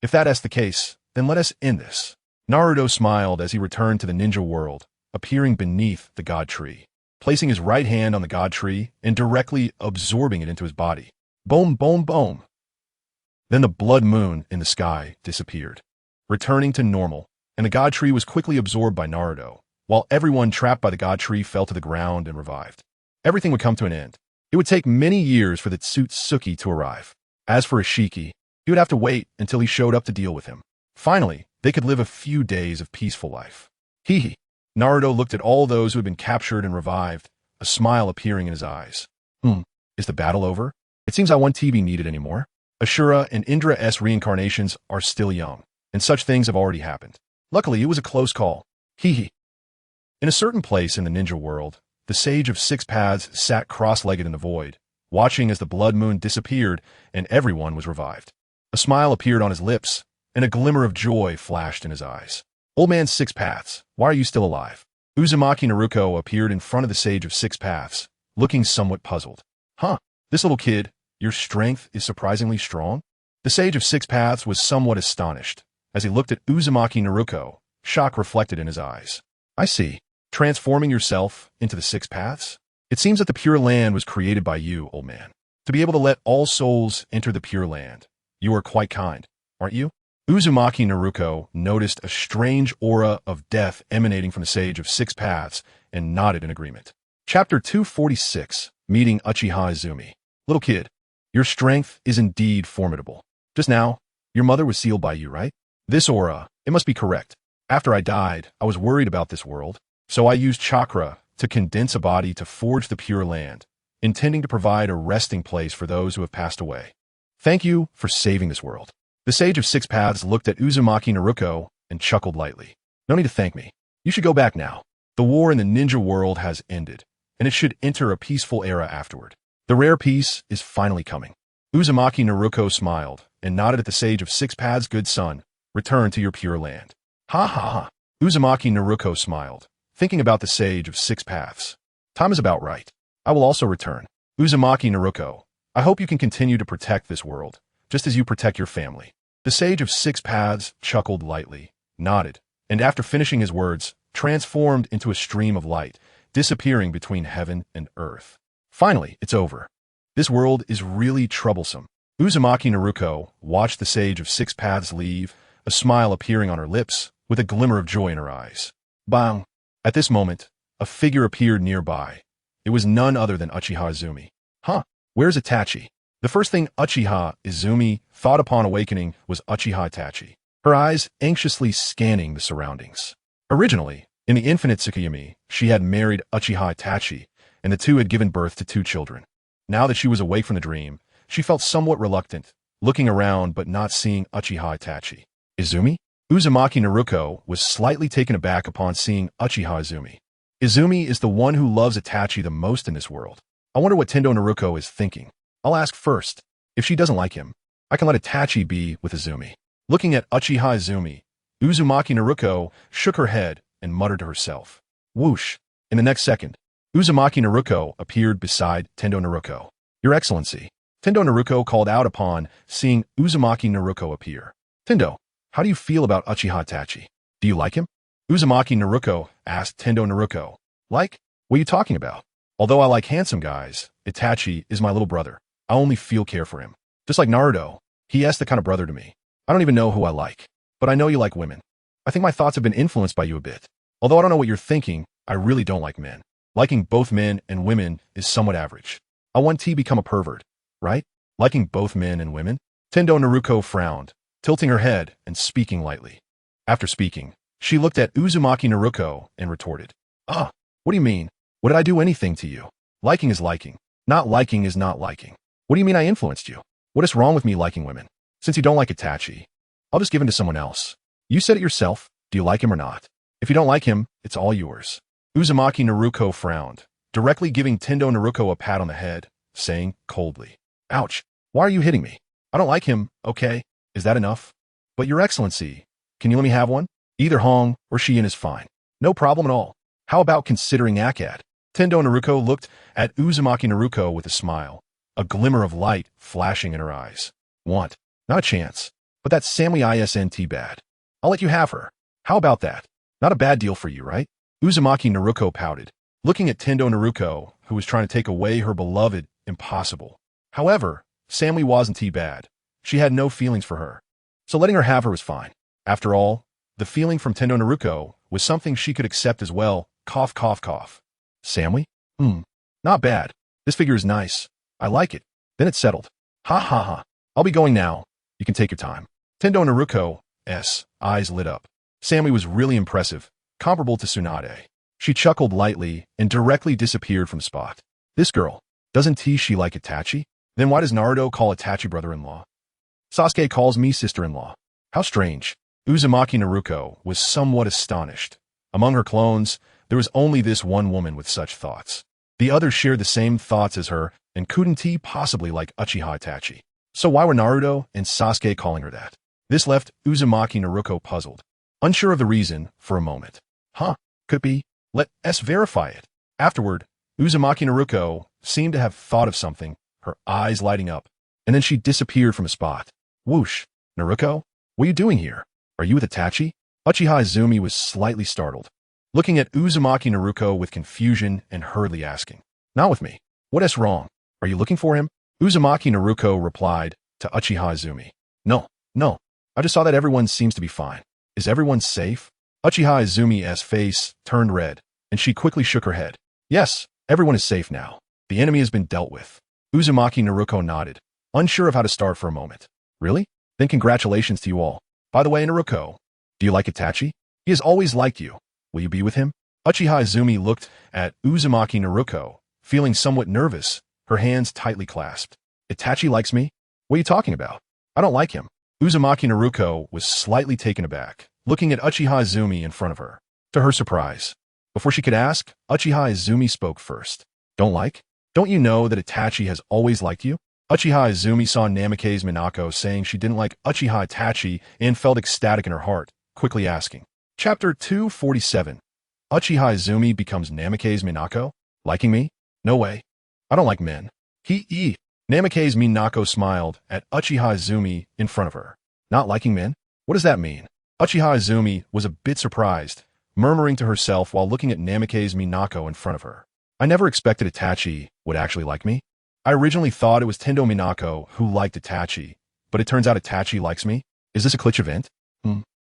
If that is the case, then let us end this. Naruto smiled as he returned to the ninja world, appearing beneath the god tree, placing his right hand on the god tree and directly absorbing it into his body. Boom, boom, boom. Then the blood moon in the sky disappeared, returning to normal, and the god tree was quickly absorbed by Naruto, while everyone trapped by the god tree fell to the ground and revived. Everything would come to an end. It would take many years for the Tsutsuki to arrive. As for Ishiki, he would have to wait until he showed up to deal with him. Finally, they could live a few days of peaceful life. Hee. Naruto looked at all those who had been captured and revived, a smile appearing in his eyes. Is the battle over? It seems I won't be needed anymore. Ashura and Indra's reincarnations are still young, and such things have already happened. Luckily, it was a close call. Hee. In a certain place in the ninja world, the sage of 6 paths sat cross-legged in the void, watching as the blood moon disappeared and everyone was revived. A smile appeared on his lips, and a glimmer of joy flashed in his eyes. Old man 6 paths, why are you still alive? Uzumaki Naruko appeared in front of the sage of 6 paths, looking somewhat puzzled. This little kid, Your strength is surprisingly strong? The Sage of Six Paths was somewhat astonished as he looked at Uzumaki Naruko, shock reflected in his eyes. I see. Transforming yourself into the Six Paths? It seems that the Pure Land was created by you, old man. To be able to let all souls enter the Pure Land. You are quite kind, aren't you? Uzumaki Naruko noticed a strange aura of death emanating from the Sage of Six Paths and nodded in agreement. Chapter 246, Meeting Uchiha Izumi. Little kid, your strength is indeed formidable. Just now, your mother was sealed by you, right? This aura, it must be correct. After I died, I was worried about this world, so I used chakra to condense a body to forge the Pure Land, intending to provide a resting place for those who have passed away. Thank you for saving this world. The Sage of Six Paths looked at Uzumaki Naruko and chuckled lightly. No need to thank me. You should go back now. The war in the ninja world has ended, and it should enter a peaceful era afterward. The rare peace is finally coming. Uzumaki Naruko smiled and nodded at the Sage of Six Paths. Good son, return to your Pure Land. Ha ha ha. Uzumaki Naruko smiled, thinking about the Sage of Six Paths. Time is about right. I will also return. Uzumaki Naruko, I hope you can continue to protect this world, just as you protect your family. The Sage of Six Paths chuckled lightly, nodded, and after finishing his words, transformed into a stream of light, disappearing between heaven and earth. Finally, it's over. This world is really troublesome. Uzumaki Naruko watched the Sage of Six Paths leave, a smile appearing on her lips, with a glimmer of joy in her eyes. Bang! At this moment, a figure appeared nearby. It was none other than Uchiha Izumi. Huh, where's Itachi? The first thing Uchiha Izumi thought upon awakening was Uchiha Itachi, her eyes anxiously scanning the surroundings. Originally, in the Infinite Tsukuyomi, she had married Uchiha Itachi, and the two had given birth to 2 children. Now that she was awake from the dream, she felt somewhat reluctant, looking around but not seeing Uchiha Itachi. Izumi? Uzumaki Naruko was slightly taken aback upon seeing Uchiha Izumi. Izumi is the one who loves Itachi the most in this world. I wonder what Tendo Naruko is thinking. I'll ask first. If she doesn't like him, I can let Itachi be with Izumi. Looking at Uchiha Izumi, Uzumaki Naruko shook her head and muttered to herself. Whoosh! In the next second, Uzumaki Naruko appeared beside Tendo Naruko. Your Excellency. Tendo Naruko called out upon seeing Uzumaki Naruko appear. Tendo, how do you feel about Uchiha Itachi? Do you like him? Uzumaki Naruko asked Tendo Naruko. Like? What are you talking about? Although I like handsome guys, Itachi is my little brother. I only feel care for him. Just like Naruto, he is the kind of brother to me. I don't even know who I like. But I know you like women. I think my thoughts have been influenced by you a bit. Although I don't know what you're thinking, I really don't like men. Liking both men and women is somewhat average. I want to become a pervert, right? Liking both men and women? Tendo Naruko frowned, tilting her head and speaking lightly. After speaking, she looked at Uzumaki Naruko and retorted. Ah, what do you mean? What did I do anything to you? Liking is liking. Not liking is not liking. What do you mean I influenced you? What is wrong with me liking women? Since you don't like Itachi, I'll just give him to someone else. You said it yourself. Do you like him or not? If you don't like him, it's all yours. Uzumaki Naruko frowned, directly giving Tendo Naruko a pat on the head, saying coldly, Ouch, why are you hitting me? I don't like him, okay? Is that enough? But Your Excellency, can you let me have one? Either Hong or Shien is fine. No problem at all. How about considering Akkad? Tendo Naruko looked at Uzumaki Naruko with a smile, a glimmer of light flashing in her eyes. Want? Not a chance. But that's Sammy isn't bad. I'll let you have her. How about that? Not a bad deal for you, right? Uzumaki Naruko pouted, looking at Tendo Naruko, who was trying to take away her beloved, impossible. However, Sammy wasn't bad. She had no feelings for her. So letting her have her was fine. After all, the feeling from Tendo Naruko was something she could accept as well. Cough, cough, cough. Sammy? Not bad. This figure is nice. I like it. Then it's settled. Ha ha ha. I'll be going now. You can take your time. Tendo Naruko's eyes lit up. Sammy was really impressive, comparable to Tsunade. She chuckled lightly and directly disappeared from the spot. This girl, doesn't she like Itachi? Then why does Naruto call Itachi brother-in-law? Sasuke calls me sister-in-law. How strange. Uzumaki Naruko was somewhat astonished. Among her clones, there was only this one woman with such thoughts. The others shared the same thoughts as her and couldn't possibly like Uchiha Itachi. So why were Naruto and Sasuke calling her that? This left Uzumaki Naruko puzzled, unsure of the reason for a moment. Could be. Let's verify it. Afterward, Uzumaki Naruko seemed to have thought of something her eyes lighting up, and then she disappeared from a spot. Whoosh! Naruko? What are you doing here? Are you with Itachi? Uchiha Izumi was slightly startled, looking at Uzumaki Naruko with confusion and hurriedly asking, "Not with me. What is wrong? Are you looking for him?" Uzumaki Naruko replied to Uchiha Izumi, No. I just saw that everyone seems to be fine. Is everyone safe?" Uchiha Izumi's face turned red, and she quickly shook her head. "Yes, everyone is safe now. The enemy has been dealt with." Uzumaki Naruko nodded, unsure of how to start for a moment. "Really? Then congratulations to you all. By the way, Naruko, do you like Itachi? He has always liked you. Will you be with him?" Uchiha Izumi looked at Uzumaki Naruko, feeling somewhat nervous, her hands tightly clasped. "Itachi likes me? What are you talking about? I don't like him." Uzumaki Naruko was slightly taken aback, looking at Uchiha Izumi in front of her. To her surprise, before she could ask, Uchiha Izumi spoke first. "Don't like? Don't you know that Itachi has always liked you?" Uchiha Izumi saw Namikaze Minako saying she didn't like Uchiha Itachi and felt ecstatic in her heart, quickly asking. Chapter 247. Uchiha Izumi becomes Namikaze Minako? Liking me? No way. I don't like men. Namikaze Minako smiled at Uchiha Izumi in front of her. Not liking men? What does that mean? Uchiha Izumi was a bit surprised, murmuring to herself while looking at Namikaze Minako in front of her. I never expected Itachi would actually like me. I originally thought it was Tendo Minako who liked Itachi, but it turns out Itachi likes me? Is this a glitch event?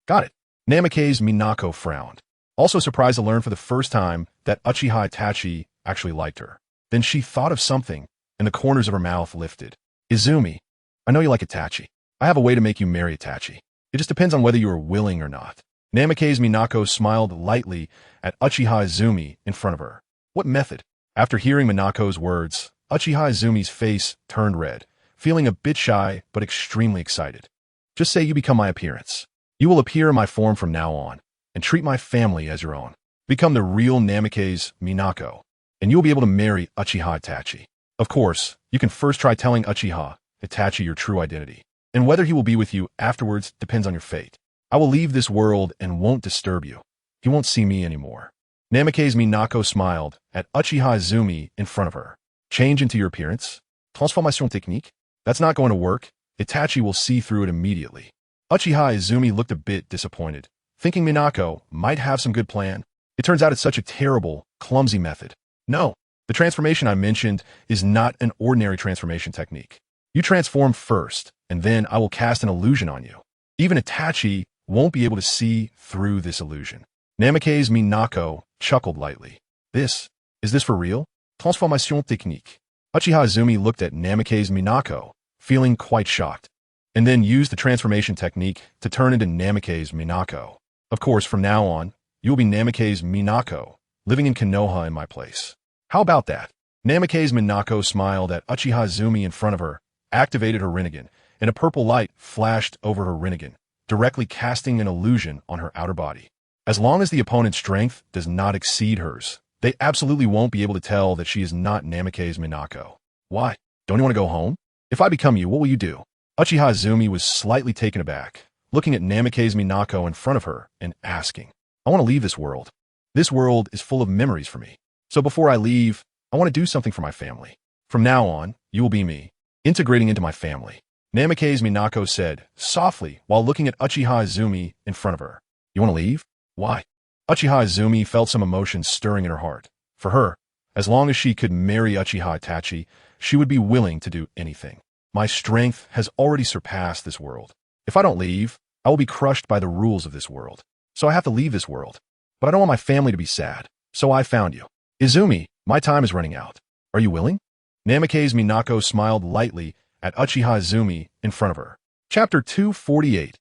Got it. Namikaze Minako frowned, also surprised to learn for the first time that Uchiha Itachi actually liked her. Then she thought of something, and the corners of her mouth lifted. Izumi, I know you like Itachi. I have a way to make you marry Itachi. It just depends on whether you are willing or not. Namikaze Minako smiled lightly at Uchiha Izumi in front of her. What method? After hearing Minako's words, Uchiha Izumi's face turned red, feeling a bit shy but extremely excited. Just say you become my appearance. You will appear in my form from now on, and treat my family as your own. Become the real Namikaze Minako, and you will be able to marry Uchiha Itachi. Of course, you can first try telling Uchiha Itachi your true identity, and whether he will be with you afterwards depends on your fate. I will leave this world and won't disturb you. He won't see me anymore. Namikaze Minako smiled at Uchiha Izumi in front of her. Change into your appearance? Transformation technique? That's not going to work. Itachi will see through it immediately. Uchiha Izumi looked a bit disappointed, thinking Minako might have some good plan. It turns out it's such a terrible, clumsy method. No, the transformation I mentioned is not an ordinary transformation technique. You transform first, and then I will cast an illusion on you. Even Itachi won't be able to see through this illusion. Namikaze Minako chuckled lightly. Is this for real? Transformation technique. Uchiha Izumi looked at Namikaze Minako, feeling quite shocked, and then used the transformation technique to turn into Namikaze Minako. Of course, from now on, you will be Namikaze Minako, living in Konoha in my place. How about that? Namikaze Minako smiled at Uchiha Izumi in front of her, activated her Rinnegan, and a purple light flashed over her Rinnegan, directly casting an illusion on her outer body. As long as the opponent's strength does not exceed hers, they absolutely won't be able to tell that she is not Namikaze Minako. Why? Don't you want to go home? If I become you, what will you do? Uchiha Izumi was slightly taken aback, looking at Namikaze Minako in front of her and asking, I want to leave this world. This world is full of memories for me. So before I leave, I want to do something for my family. From now on, you will be me, integrating into my family. Namikaze Minako said, softly, while looking at Uchiha Izumi in front of her. You want to leave? Why? Uchiha Izumi felt some emotion stirring in her heart. For her, as long as she could marry Uchiha Itachi, she would be willing to do anything. My strength has already surpassed this world. If I don't leave, I will be crushed by the rules of this world. So I have to leave this world. But I don't want my family to be sad. So I found you. Izumi, my time is running out. Are you willing? Namikaze Minako smiled lightly at Uchiha Izumi in front of her. Chapter 248.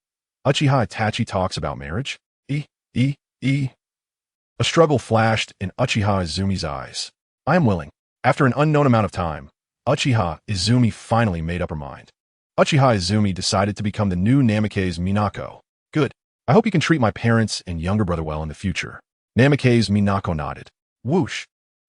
Uchiha Itachi talks about marriage? A struggle flashed in Uchiha Izumi's eyes. I am willing. After an unknown amount of time, Uchiha Izumi finally made up her mind. Uchiha Izumi decided to become the new Namikaze Minako. Good. I hope you can treat my parents and younger brother well in the future. Namikaze Minako nodded. Whoosh.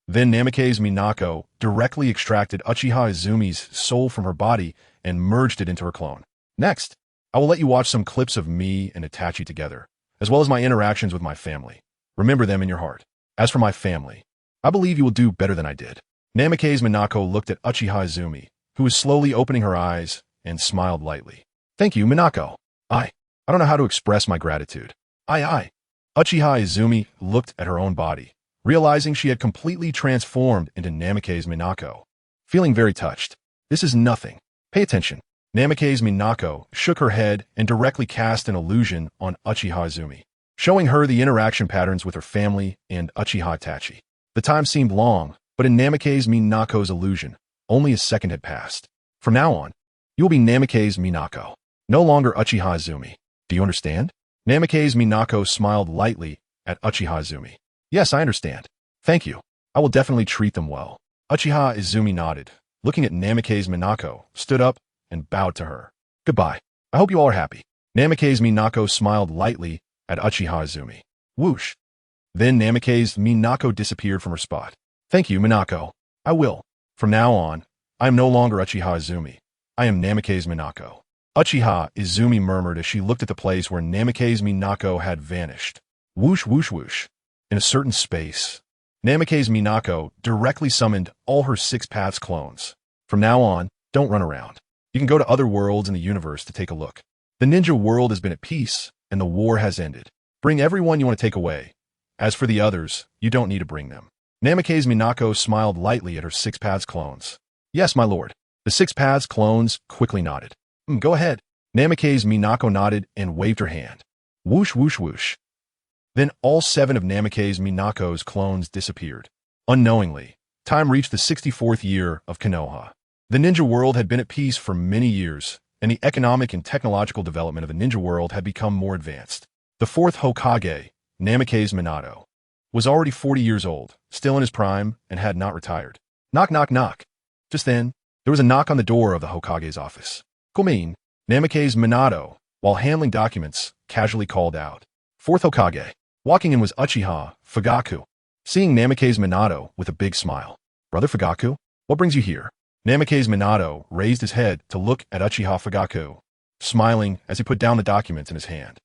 Then Namikaze Minako directly extracted Uchiha Izumi's soul from her body and merged it into her clone. Next, I will let you watch some clips of me and Itachi together, as well as my interactions with my family. Remember them in your heart. As for my family, I believe you will do better than I did. Namikaze Minako looked at Uchiha Izumi, who was slowly opening her eyes and smiled lightly. Thank you, Minako. I don't know how to express my gratitude. I. Uchiha Izumi looked at her own body, realizing she had completely transformed into Namikaze Minako. Feeling very touched. This is nothing. Pay attention. Namikaze Minako shook her head and directly cast an illusion on Uchiha Izumi, showing her the interaction patterns with her family and Uchiha Itachi. The time seemed long, but in Namikaze Minako's illusion, only a second had passed. From now on, you will be Namikaze Minako, no longer Uchiha Izumi. Do you understand? Namikaze Minako smiled lightly at Uchiha Izumi. Yes, I understand. Thank you. I will definitely treat them well. Uchiha Izumi nodded, looking at Namikaze Minako, stood up, and bowed to her. Goodbye. I hope you all are happy. Namikaze Minako smiled lightly at Uchiha Izumi. Whoosh. Then Namikaze Minako disappeared from her spot. Thank you, Minako. I will. From now on, I am no longer Uchiha Izumi. I am Namikaze Minako. Uchiha Izumi murmured as she looked at the place where Namikaze Minako had vanished. Whoosh, whoosh, whoosh. In a certain space, Namikaze Minako directly summoned all her 6 paths clones. From now on, don't run around. You can go to other worlds in the universe to take a look. The ninja world has been at peace, and the war has ended. Bring everyone you want to take away. As for the others, you don't need to bring them. Namikaze Minako smiled lightly at her 6 paths clones. Yes, my lord. The 6 paths clones quickly nodded. Go ahead. Namikaze Minako nodded and waved her hand. Whoosh, whoosh, whoosh. Then all 7 of Namikaze Minako's clones disappeared. Unknowingly, time reached the 64th year of Konoha. The ninja world had been at peace for many years, and the economic and technological development of the ninja world had become more advanced. The 4th Hokage, Namikaze Minato, was already 40 years old, still in his prime, and had not retired. Knock, knock, knock. Just then, there was a knock on the door of the Hokage's office. Come in. Namikaze Minato, while handling documents, casually called out. 4th Hokage. Walking in was Uchiha Fugaku, seeing Namikaze Minato with a big smile. Brother Fugaku, what brings you here? Namikaze Minato raised his head to look at Uchiha Fugaku, smiling as he put down the documents in his hand.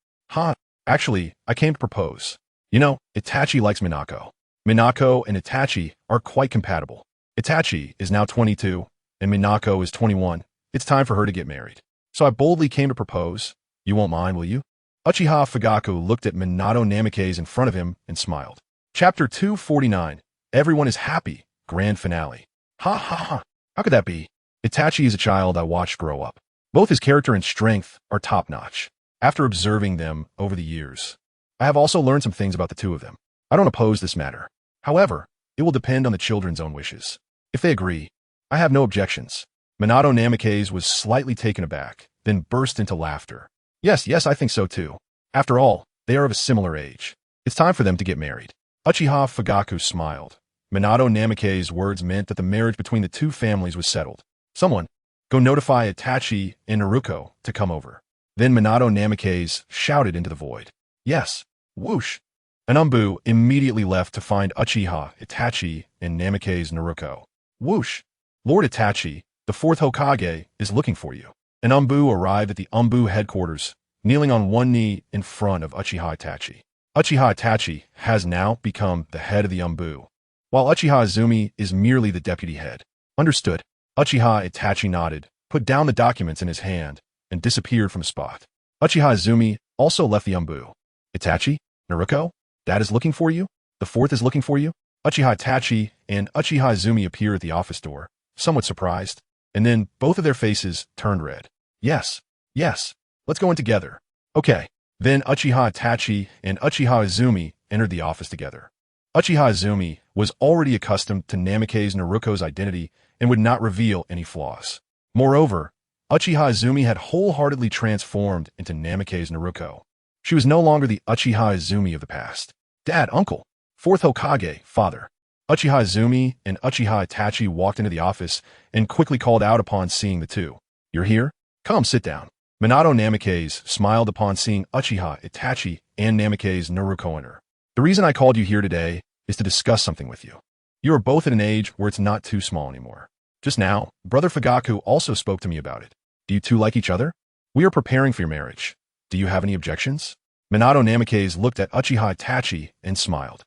Actually, I came to propose. You know, Itachi likes Minako. Minako and Itachi are quite compatible. Itachi is now 22, and Minako is 21. It's time for her to get married. So I boldly came to propose. You won't mind, will you? Uchiha Fugaku looked at Minato Namikaze in front of him and smiled. Chapter 249. Everyone is happy. Grand finale. Ha ha ha. How could that be? Itachi is a child I watched grow up. Both his character and strength are top-notch. After observing them over the years, I have also learned some things about the two of them. I don't oppose this matter. However, it will depend on the children's own wishes. If they agree, I have no objections. Minato Namikaze was slightly taken aback, then burst into laughter. Yes, I think so too. After all, they are of a similar age. It's time for them to get married. Uchiha Fugaku smiled. Minato Namikaze's words meant that the marriage between the two families was settled. Someone, go notify Itachi and Naruko to come over. Then Minato Namikaze shouted into the void. Yes. Whoosh. An Umbu immediately left to find Uchiha, Itachi, and Namikaze Naruko. Whoosh. Lord Itachi, the 4th Hokage, is looking for you. An Umbu arrived at the Umbu headquarters, kneeling on one knee in front of Uchiha Itachi. Uchiha Itachi has now become the head of the Umbu, while Uchiha Izumi is merely the deputy head. Understood. Uchiha Itachi nodded, put down the documents in his hand, and disappeared from the spot. Uchiha Izumi also left the Umbu. Itachi? Naruko? Dad is looking for you? The 4th is looking for you? Uchiha Itachi and Uchiha Izumi appear at the office door, somewhat surprised, and then both of their faces turned red. Yes, let's go in together. Okay. Then Uchiha Itachi and Uchiha Izumi entered the office together. Uchiha Izumi was already accustomed to Namikaze Naruko's identity and would not reveal any flaws. Moreover, Uchiha Izumi had wholeheartedly transformed into Namikaze Naruko. She was no longer the Uchiha Izumi of the past. Dad, uncle, 4th Hokage, father. Uchiha Izumi and Uchiha Itachi walked into the office and quickly called out upon seeing the two. You're here? Come, sit down. Minato Namikaze smiled upon seeing Uchiha Itachi and Namikaze Naruko enter. The reason I called you here today is to discuss something with you. You are both at an age where it's not too small anymore. Just now, Brother Fugaku also spoke to me about it. Do you two like each other? We are preparing for your marriage. Do you have any objections? Minato Namikaze looked at Uchiha Itachi and smiled.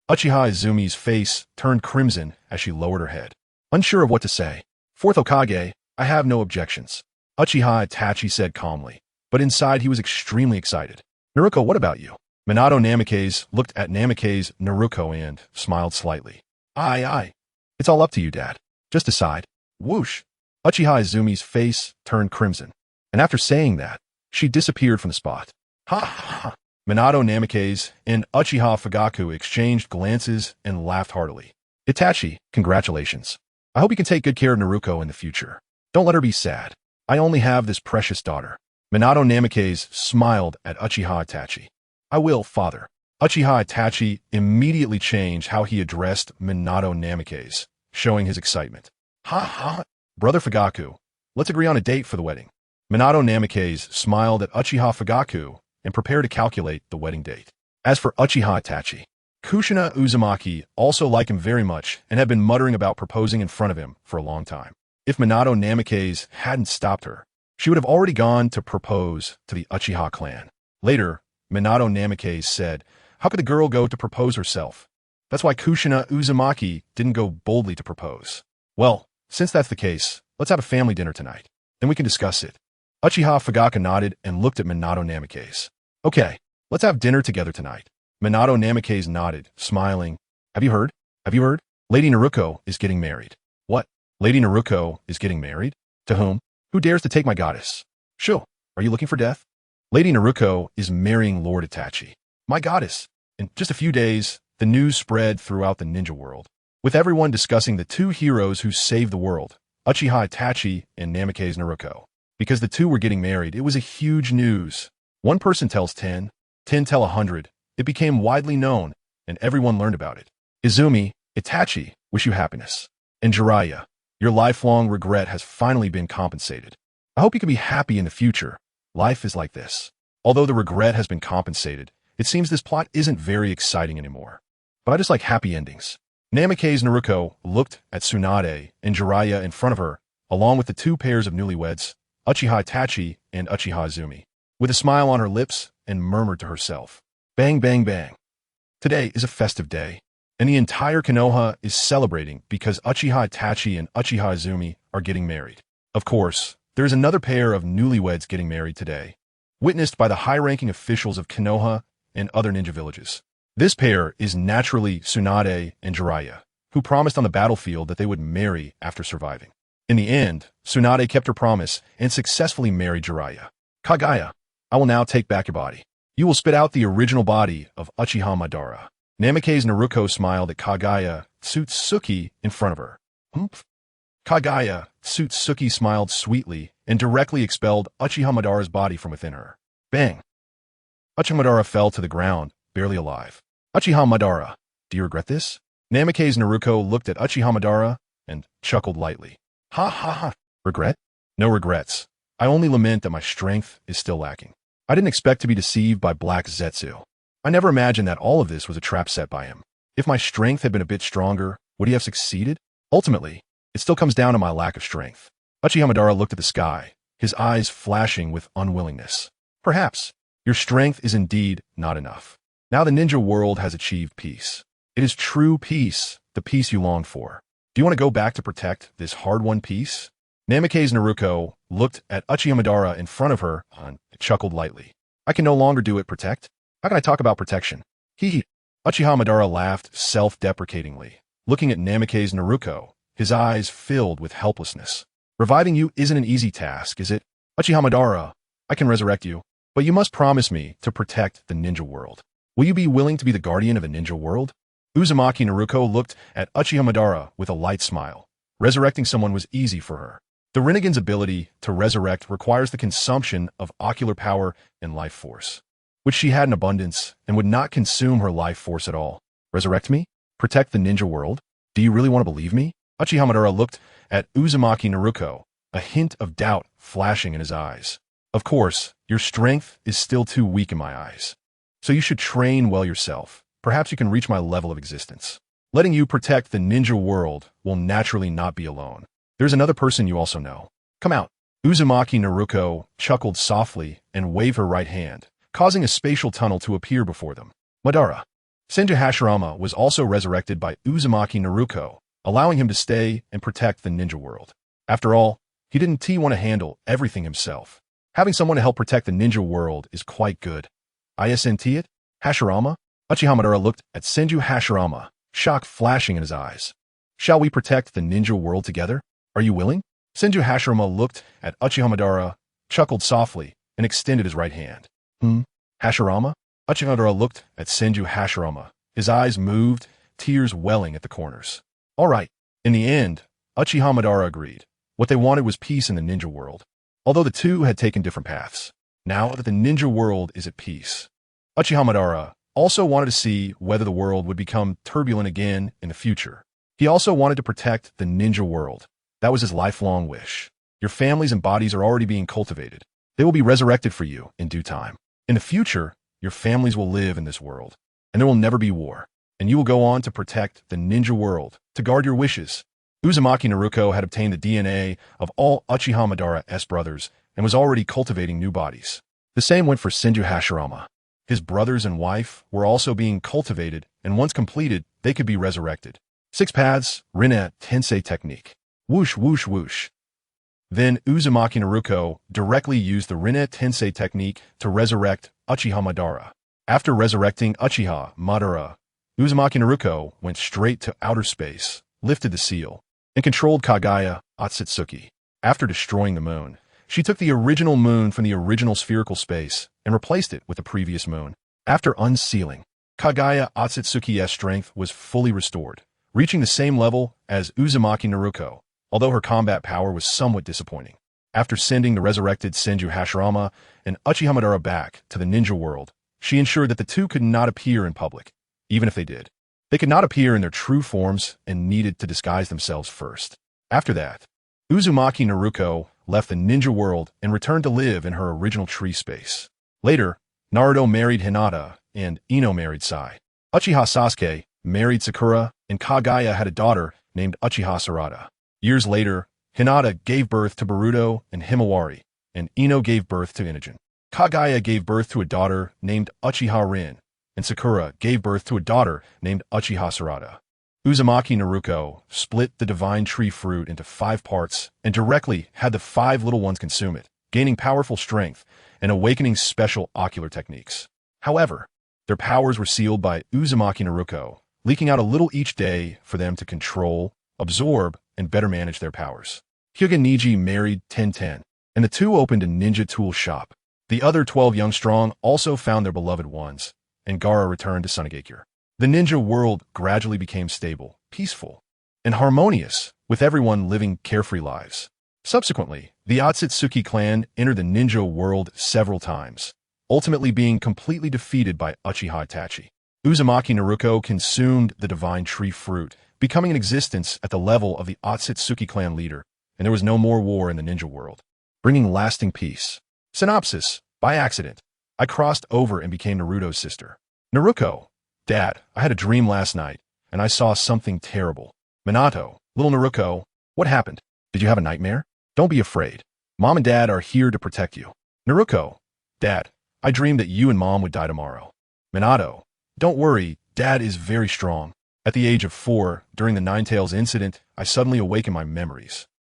Uchiha Izumi's face turned crimson as she lowered her head. Unsure of what to say, Fourth Hokage, I have no objections. Uchiha Itachi said calmly, but inside he was extremely excited. Naruko, what about you? Minato Namikaze looked at Naruko and smiled slightly. Aye. It's all up to you, Dad. Just decide. Whoosh. Uchiha Izumi's face turned crimson, and after saying that, she disappeared from the spot. Ha ha ha. Minato Namikaze and Uchiha Fugaku exchanged glances and laughed heartily. Itachi, congratulations. I hope you can take good care of Naruko in the future. Don't let her be sad. I only have this precious daughter. Minato Namikaze smiled at Uchiha Itachi. I will, father. Uchiha Itachi immediately changed how he addressed Minato Namikaze, showing his excitement. Ha ha. Brother Fugaku, let's agree on a date for the wedding. Minato Namikaze smiled at Uchiha Fugaku and prepared to calculate the wedding date. As for Uchiha Itachi, Kushina Uzumaki also liked him very much and had been muttering about proposing in front of him for a long time. If Minato Namikaze hadn't stopped her, she would have already gone to propose to the Uchiha clan. Later, Minato Namikaze said, how could the girl go to propose herself? That's why Kushina Uzumaki didn't go boldly to propose. Well, since that's the case, let's have a family dinner tonight. Then we can discuss it. Uchiha Fugaku nodded and looked at Minato Namikaze. Okay, let's have dinner together tonight. Minato Namikaze nodded, smiling. Have you heard? Lady Naruko is getting married. What? Lady Naruko is getting married? To whom? Who dares to take my goddess? Sho, are you looking for death? Lady Naruko is marrying Lord Itachi. My goddess. In just a few days, the news spread throughout the ninja world, with everyone discussing the two heroes who saved the world, Uchiha Itachi and Namikaze Naruko. Because the two were getting married, it was a huge news. One person tells 10 tell 100. It became widely known, and everyone learned about it. Izumi, Itachi, wish you happiness. And Jiraiya, your lifelong regret has finally been compensated. I hope you can be happy in the future. Life is like this. Although the regret has been compensated, it seems this plot isn't very exciting anymore. But I just like happy endings. Namikaze Naruko looked at Tsunade and Jiraiya in front of her, along with the two pairs of newlyweds, Uchiha Itachi and Uchiha Izumi, with a smile on her lips, and murmured to herself, bang, bang, bang. Today is a festive day, and the entire Konoha is celebrating because Uchiha Itachi and Uchiha Izumi are getting married. Of course, there is another pair of newlyweds getting married today, witnessed by the high-ranking officials of Konoha and other ninja villages. This pair is naturally Tsunade and Jiraiya, who promised on the battlefield that they would marry after surviving. In the end, Tsunade kept her promise and successfully married Jiraiya. Kagaya, I will now take back your body. You will spit out the original body of Uchiha Madara. Namikaze Naruko smiled at Kagaya Tsutsuki in front of her. Humph. Kagaya Tsutsuki smiled sweetly and directly expelled Uchiha Madara's body from within her. Bang! Uchiha Madara fell to the ground, barely alive. Uchiha Madara, do you regret this? Namikaze Naruko looked at Uchiha Madara and chuckled lightly. Ha ha ha. Regret? No regrets. I only lament that my strength is still lacking. I didn't expect to be deceived by Black Zetsu. I never imagined that all of this was a trap set by him. If my strength had been a bit stronger, would he have succeeded? Ultimately, it still comes down to my lack of strength. Uchiha Madara looked at the sky, his eyes flashing with unwillingness. Perhaps, your strength is indeed not enough. Now the ninja world has achieved peace. It is true peace, the peace you longed for. Do you want to go back to protect this hard-won peace? Namikaze Naruko looked at Uchiha Madara in front of her and chuckled lightly. I can no longer do it, protect? How can I talk about protection? Hee. Uchiha Madara laughed self-deprecatingly, looking at Namikaze Naruko, his eyes filled with helplessness. Reviving you isn't an easy task, is it? Uchiha Madara, I can resurrect you, but you must promise me to protect the ninja world. Will you be willing to be the guardian of the ninja world? Uzumaki Naruko looked at Uchiha Madara with a light smile. Resurrecting someone was easy for her. The Rinnegan's ability to resurrect requires the consumption of ocular power and life force, which she had in abundance and would not consume her life force at all. Resurrect me? Protect the ninja world? Do you really want to believe me? Uchiha Madara looked at Uzumaki Naruko, a hint of doubt flashing in his eyes. Of course, your strength is still too weak in my eyes. So you should train well yourself. Perhaps you can reach my level of existence. Letting you protect the ninja world will naturally not be alone. There's another person you also know. Come out. Uzumaki Naruko chuckled softly and waved her right hand, causing a spatial tunnel to appear before them. Madara. Senju Hashirama was also resurrected by Uzumaki Naruko, allowing him to stay and protect the ninja world. After all, he didn't want to handle everything himself. Having someone to help protect the ninja world is quite good. Isn't it? Hashirama? Uchiha Madara looked at Senju Hashirama, shock flashing in his eyes. Shall we protect the ninja world together? Are you willing? Senju Hashirama looked at Uchiha Madara, chuckled softly, and extended his right hand. Hashirama? Uchiha Madara looked at Senju Hashirama. His eyes moved, tears welling at the corners. All right. In the end, Uchiha Madara agreed. What they wanted was peace in the ninja world, although the two had taken different paths. Now that the ninja world is at peace, Uchiha Madara also wanted to see whether the world would become turbulent again in the future. He also wanted to protect the ninja world. That was his lifelong wish. Your families and bodies are already being cultivated. They will be resurrected for you in due time. In the future, your families will live in this world, and there will never be war, and you will go on to protect the ninja world, to guard your wishes. Uzumaki Naruko had obtained the DNA of all Uchiha Madara's brothers and was already cultivating new bodies. The same went for Senju Hashirama. His brothers and wife were also being cultivated, and once completed, they could be resurrected. 6 paths, Rinne Tensei technique. Whoosh, whoosh, whoosh. Then Uzumaki Naruko directly used the Rinne Tensei technique to resurrect Uchiha Madara. After resurrecting Uchiha Madara, Uzumaki Naruko went straight to outer space, lifted the seal, and controlled Kaguya Otsutsuki. After destroying the moon, she took the original moon from the original spherical space and replaced it with the previous moon. After unsealing, Kaguya Otsutsuki's strength was fully restored, reaching the same level as Uzumaki Naruko, although her combat power was somewhat disappointing. After sending the resurrected Senju Hashirama and Uchiha Madara back to the ninja world, she ensured that the two could not appear in public. Even if they did, they could not appear in their true forms and needed to disguise themselves first. After that, Uzumaki Naruko left the ninja world and returned to live in her original tree space. Later, Naruto married Hinata and Ino married Sai. Uchiha Sasuke married Sakura, and Kaguya had a daughter named Uchiha Sarada. Years later, Hinata gave birth to Boruto and Himawari, and Ino gave birth to Inogen. Kaguya gave birth to a daughter named Uchiha Rin, and Sakura gave birth to a daughter named Uchiha Sarada. Uzumaki Naruko split the divine tree fruit into 5 parts and directly had the 5 little ones consume it, gaining powerful strength and awakening special ocular techniques. However, their powers were sealed by Uzumaki Naruko, leaking out a little each day for them to control, absorb, and better manage their powers. Hyuga Niji married Tenten, and the two opened a ninja tool shop. The other 12 young strong also found their beloved ones, and Gaara returned to Sunagakure. The ninja world gradually became stable, peaceful, and harmonious, with everyone living carefree lives. Subsequently, the Otsutsuki clan entered the ninja world several times, ultimately being completely defeated by Uchiha Itachi. Uzumaki Naruko consumed the divine tree fruit, becoming in existence at the level of the Otsutsuki clan leader, and there was no more war in the ninja world, bringing lasting peace. Synopsis: by accident, I crossed over and became Naruto's sister. Naruko: Dad, I had a dream last night, and I saw something terrible. Minato: little Naruko, what happened? Did you have a nightmare? Don't be afraid. Mom and Dad are here to protect you. Naruko: Dad, I dreamed that you and Mom would die tomorrow. Minato: don't worry, Dad is very strong. At the age of 4, during the Ninetales incident, I suddenly awakened my memories.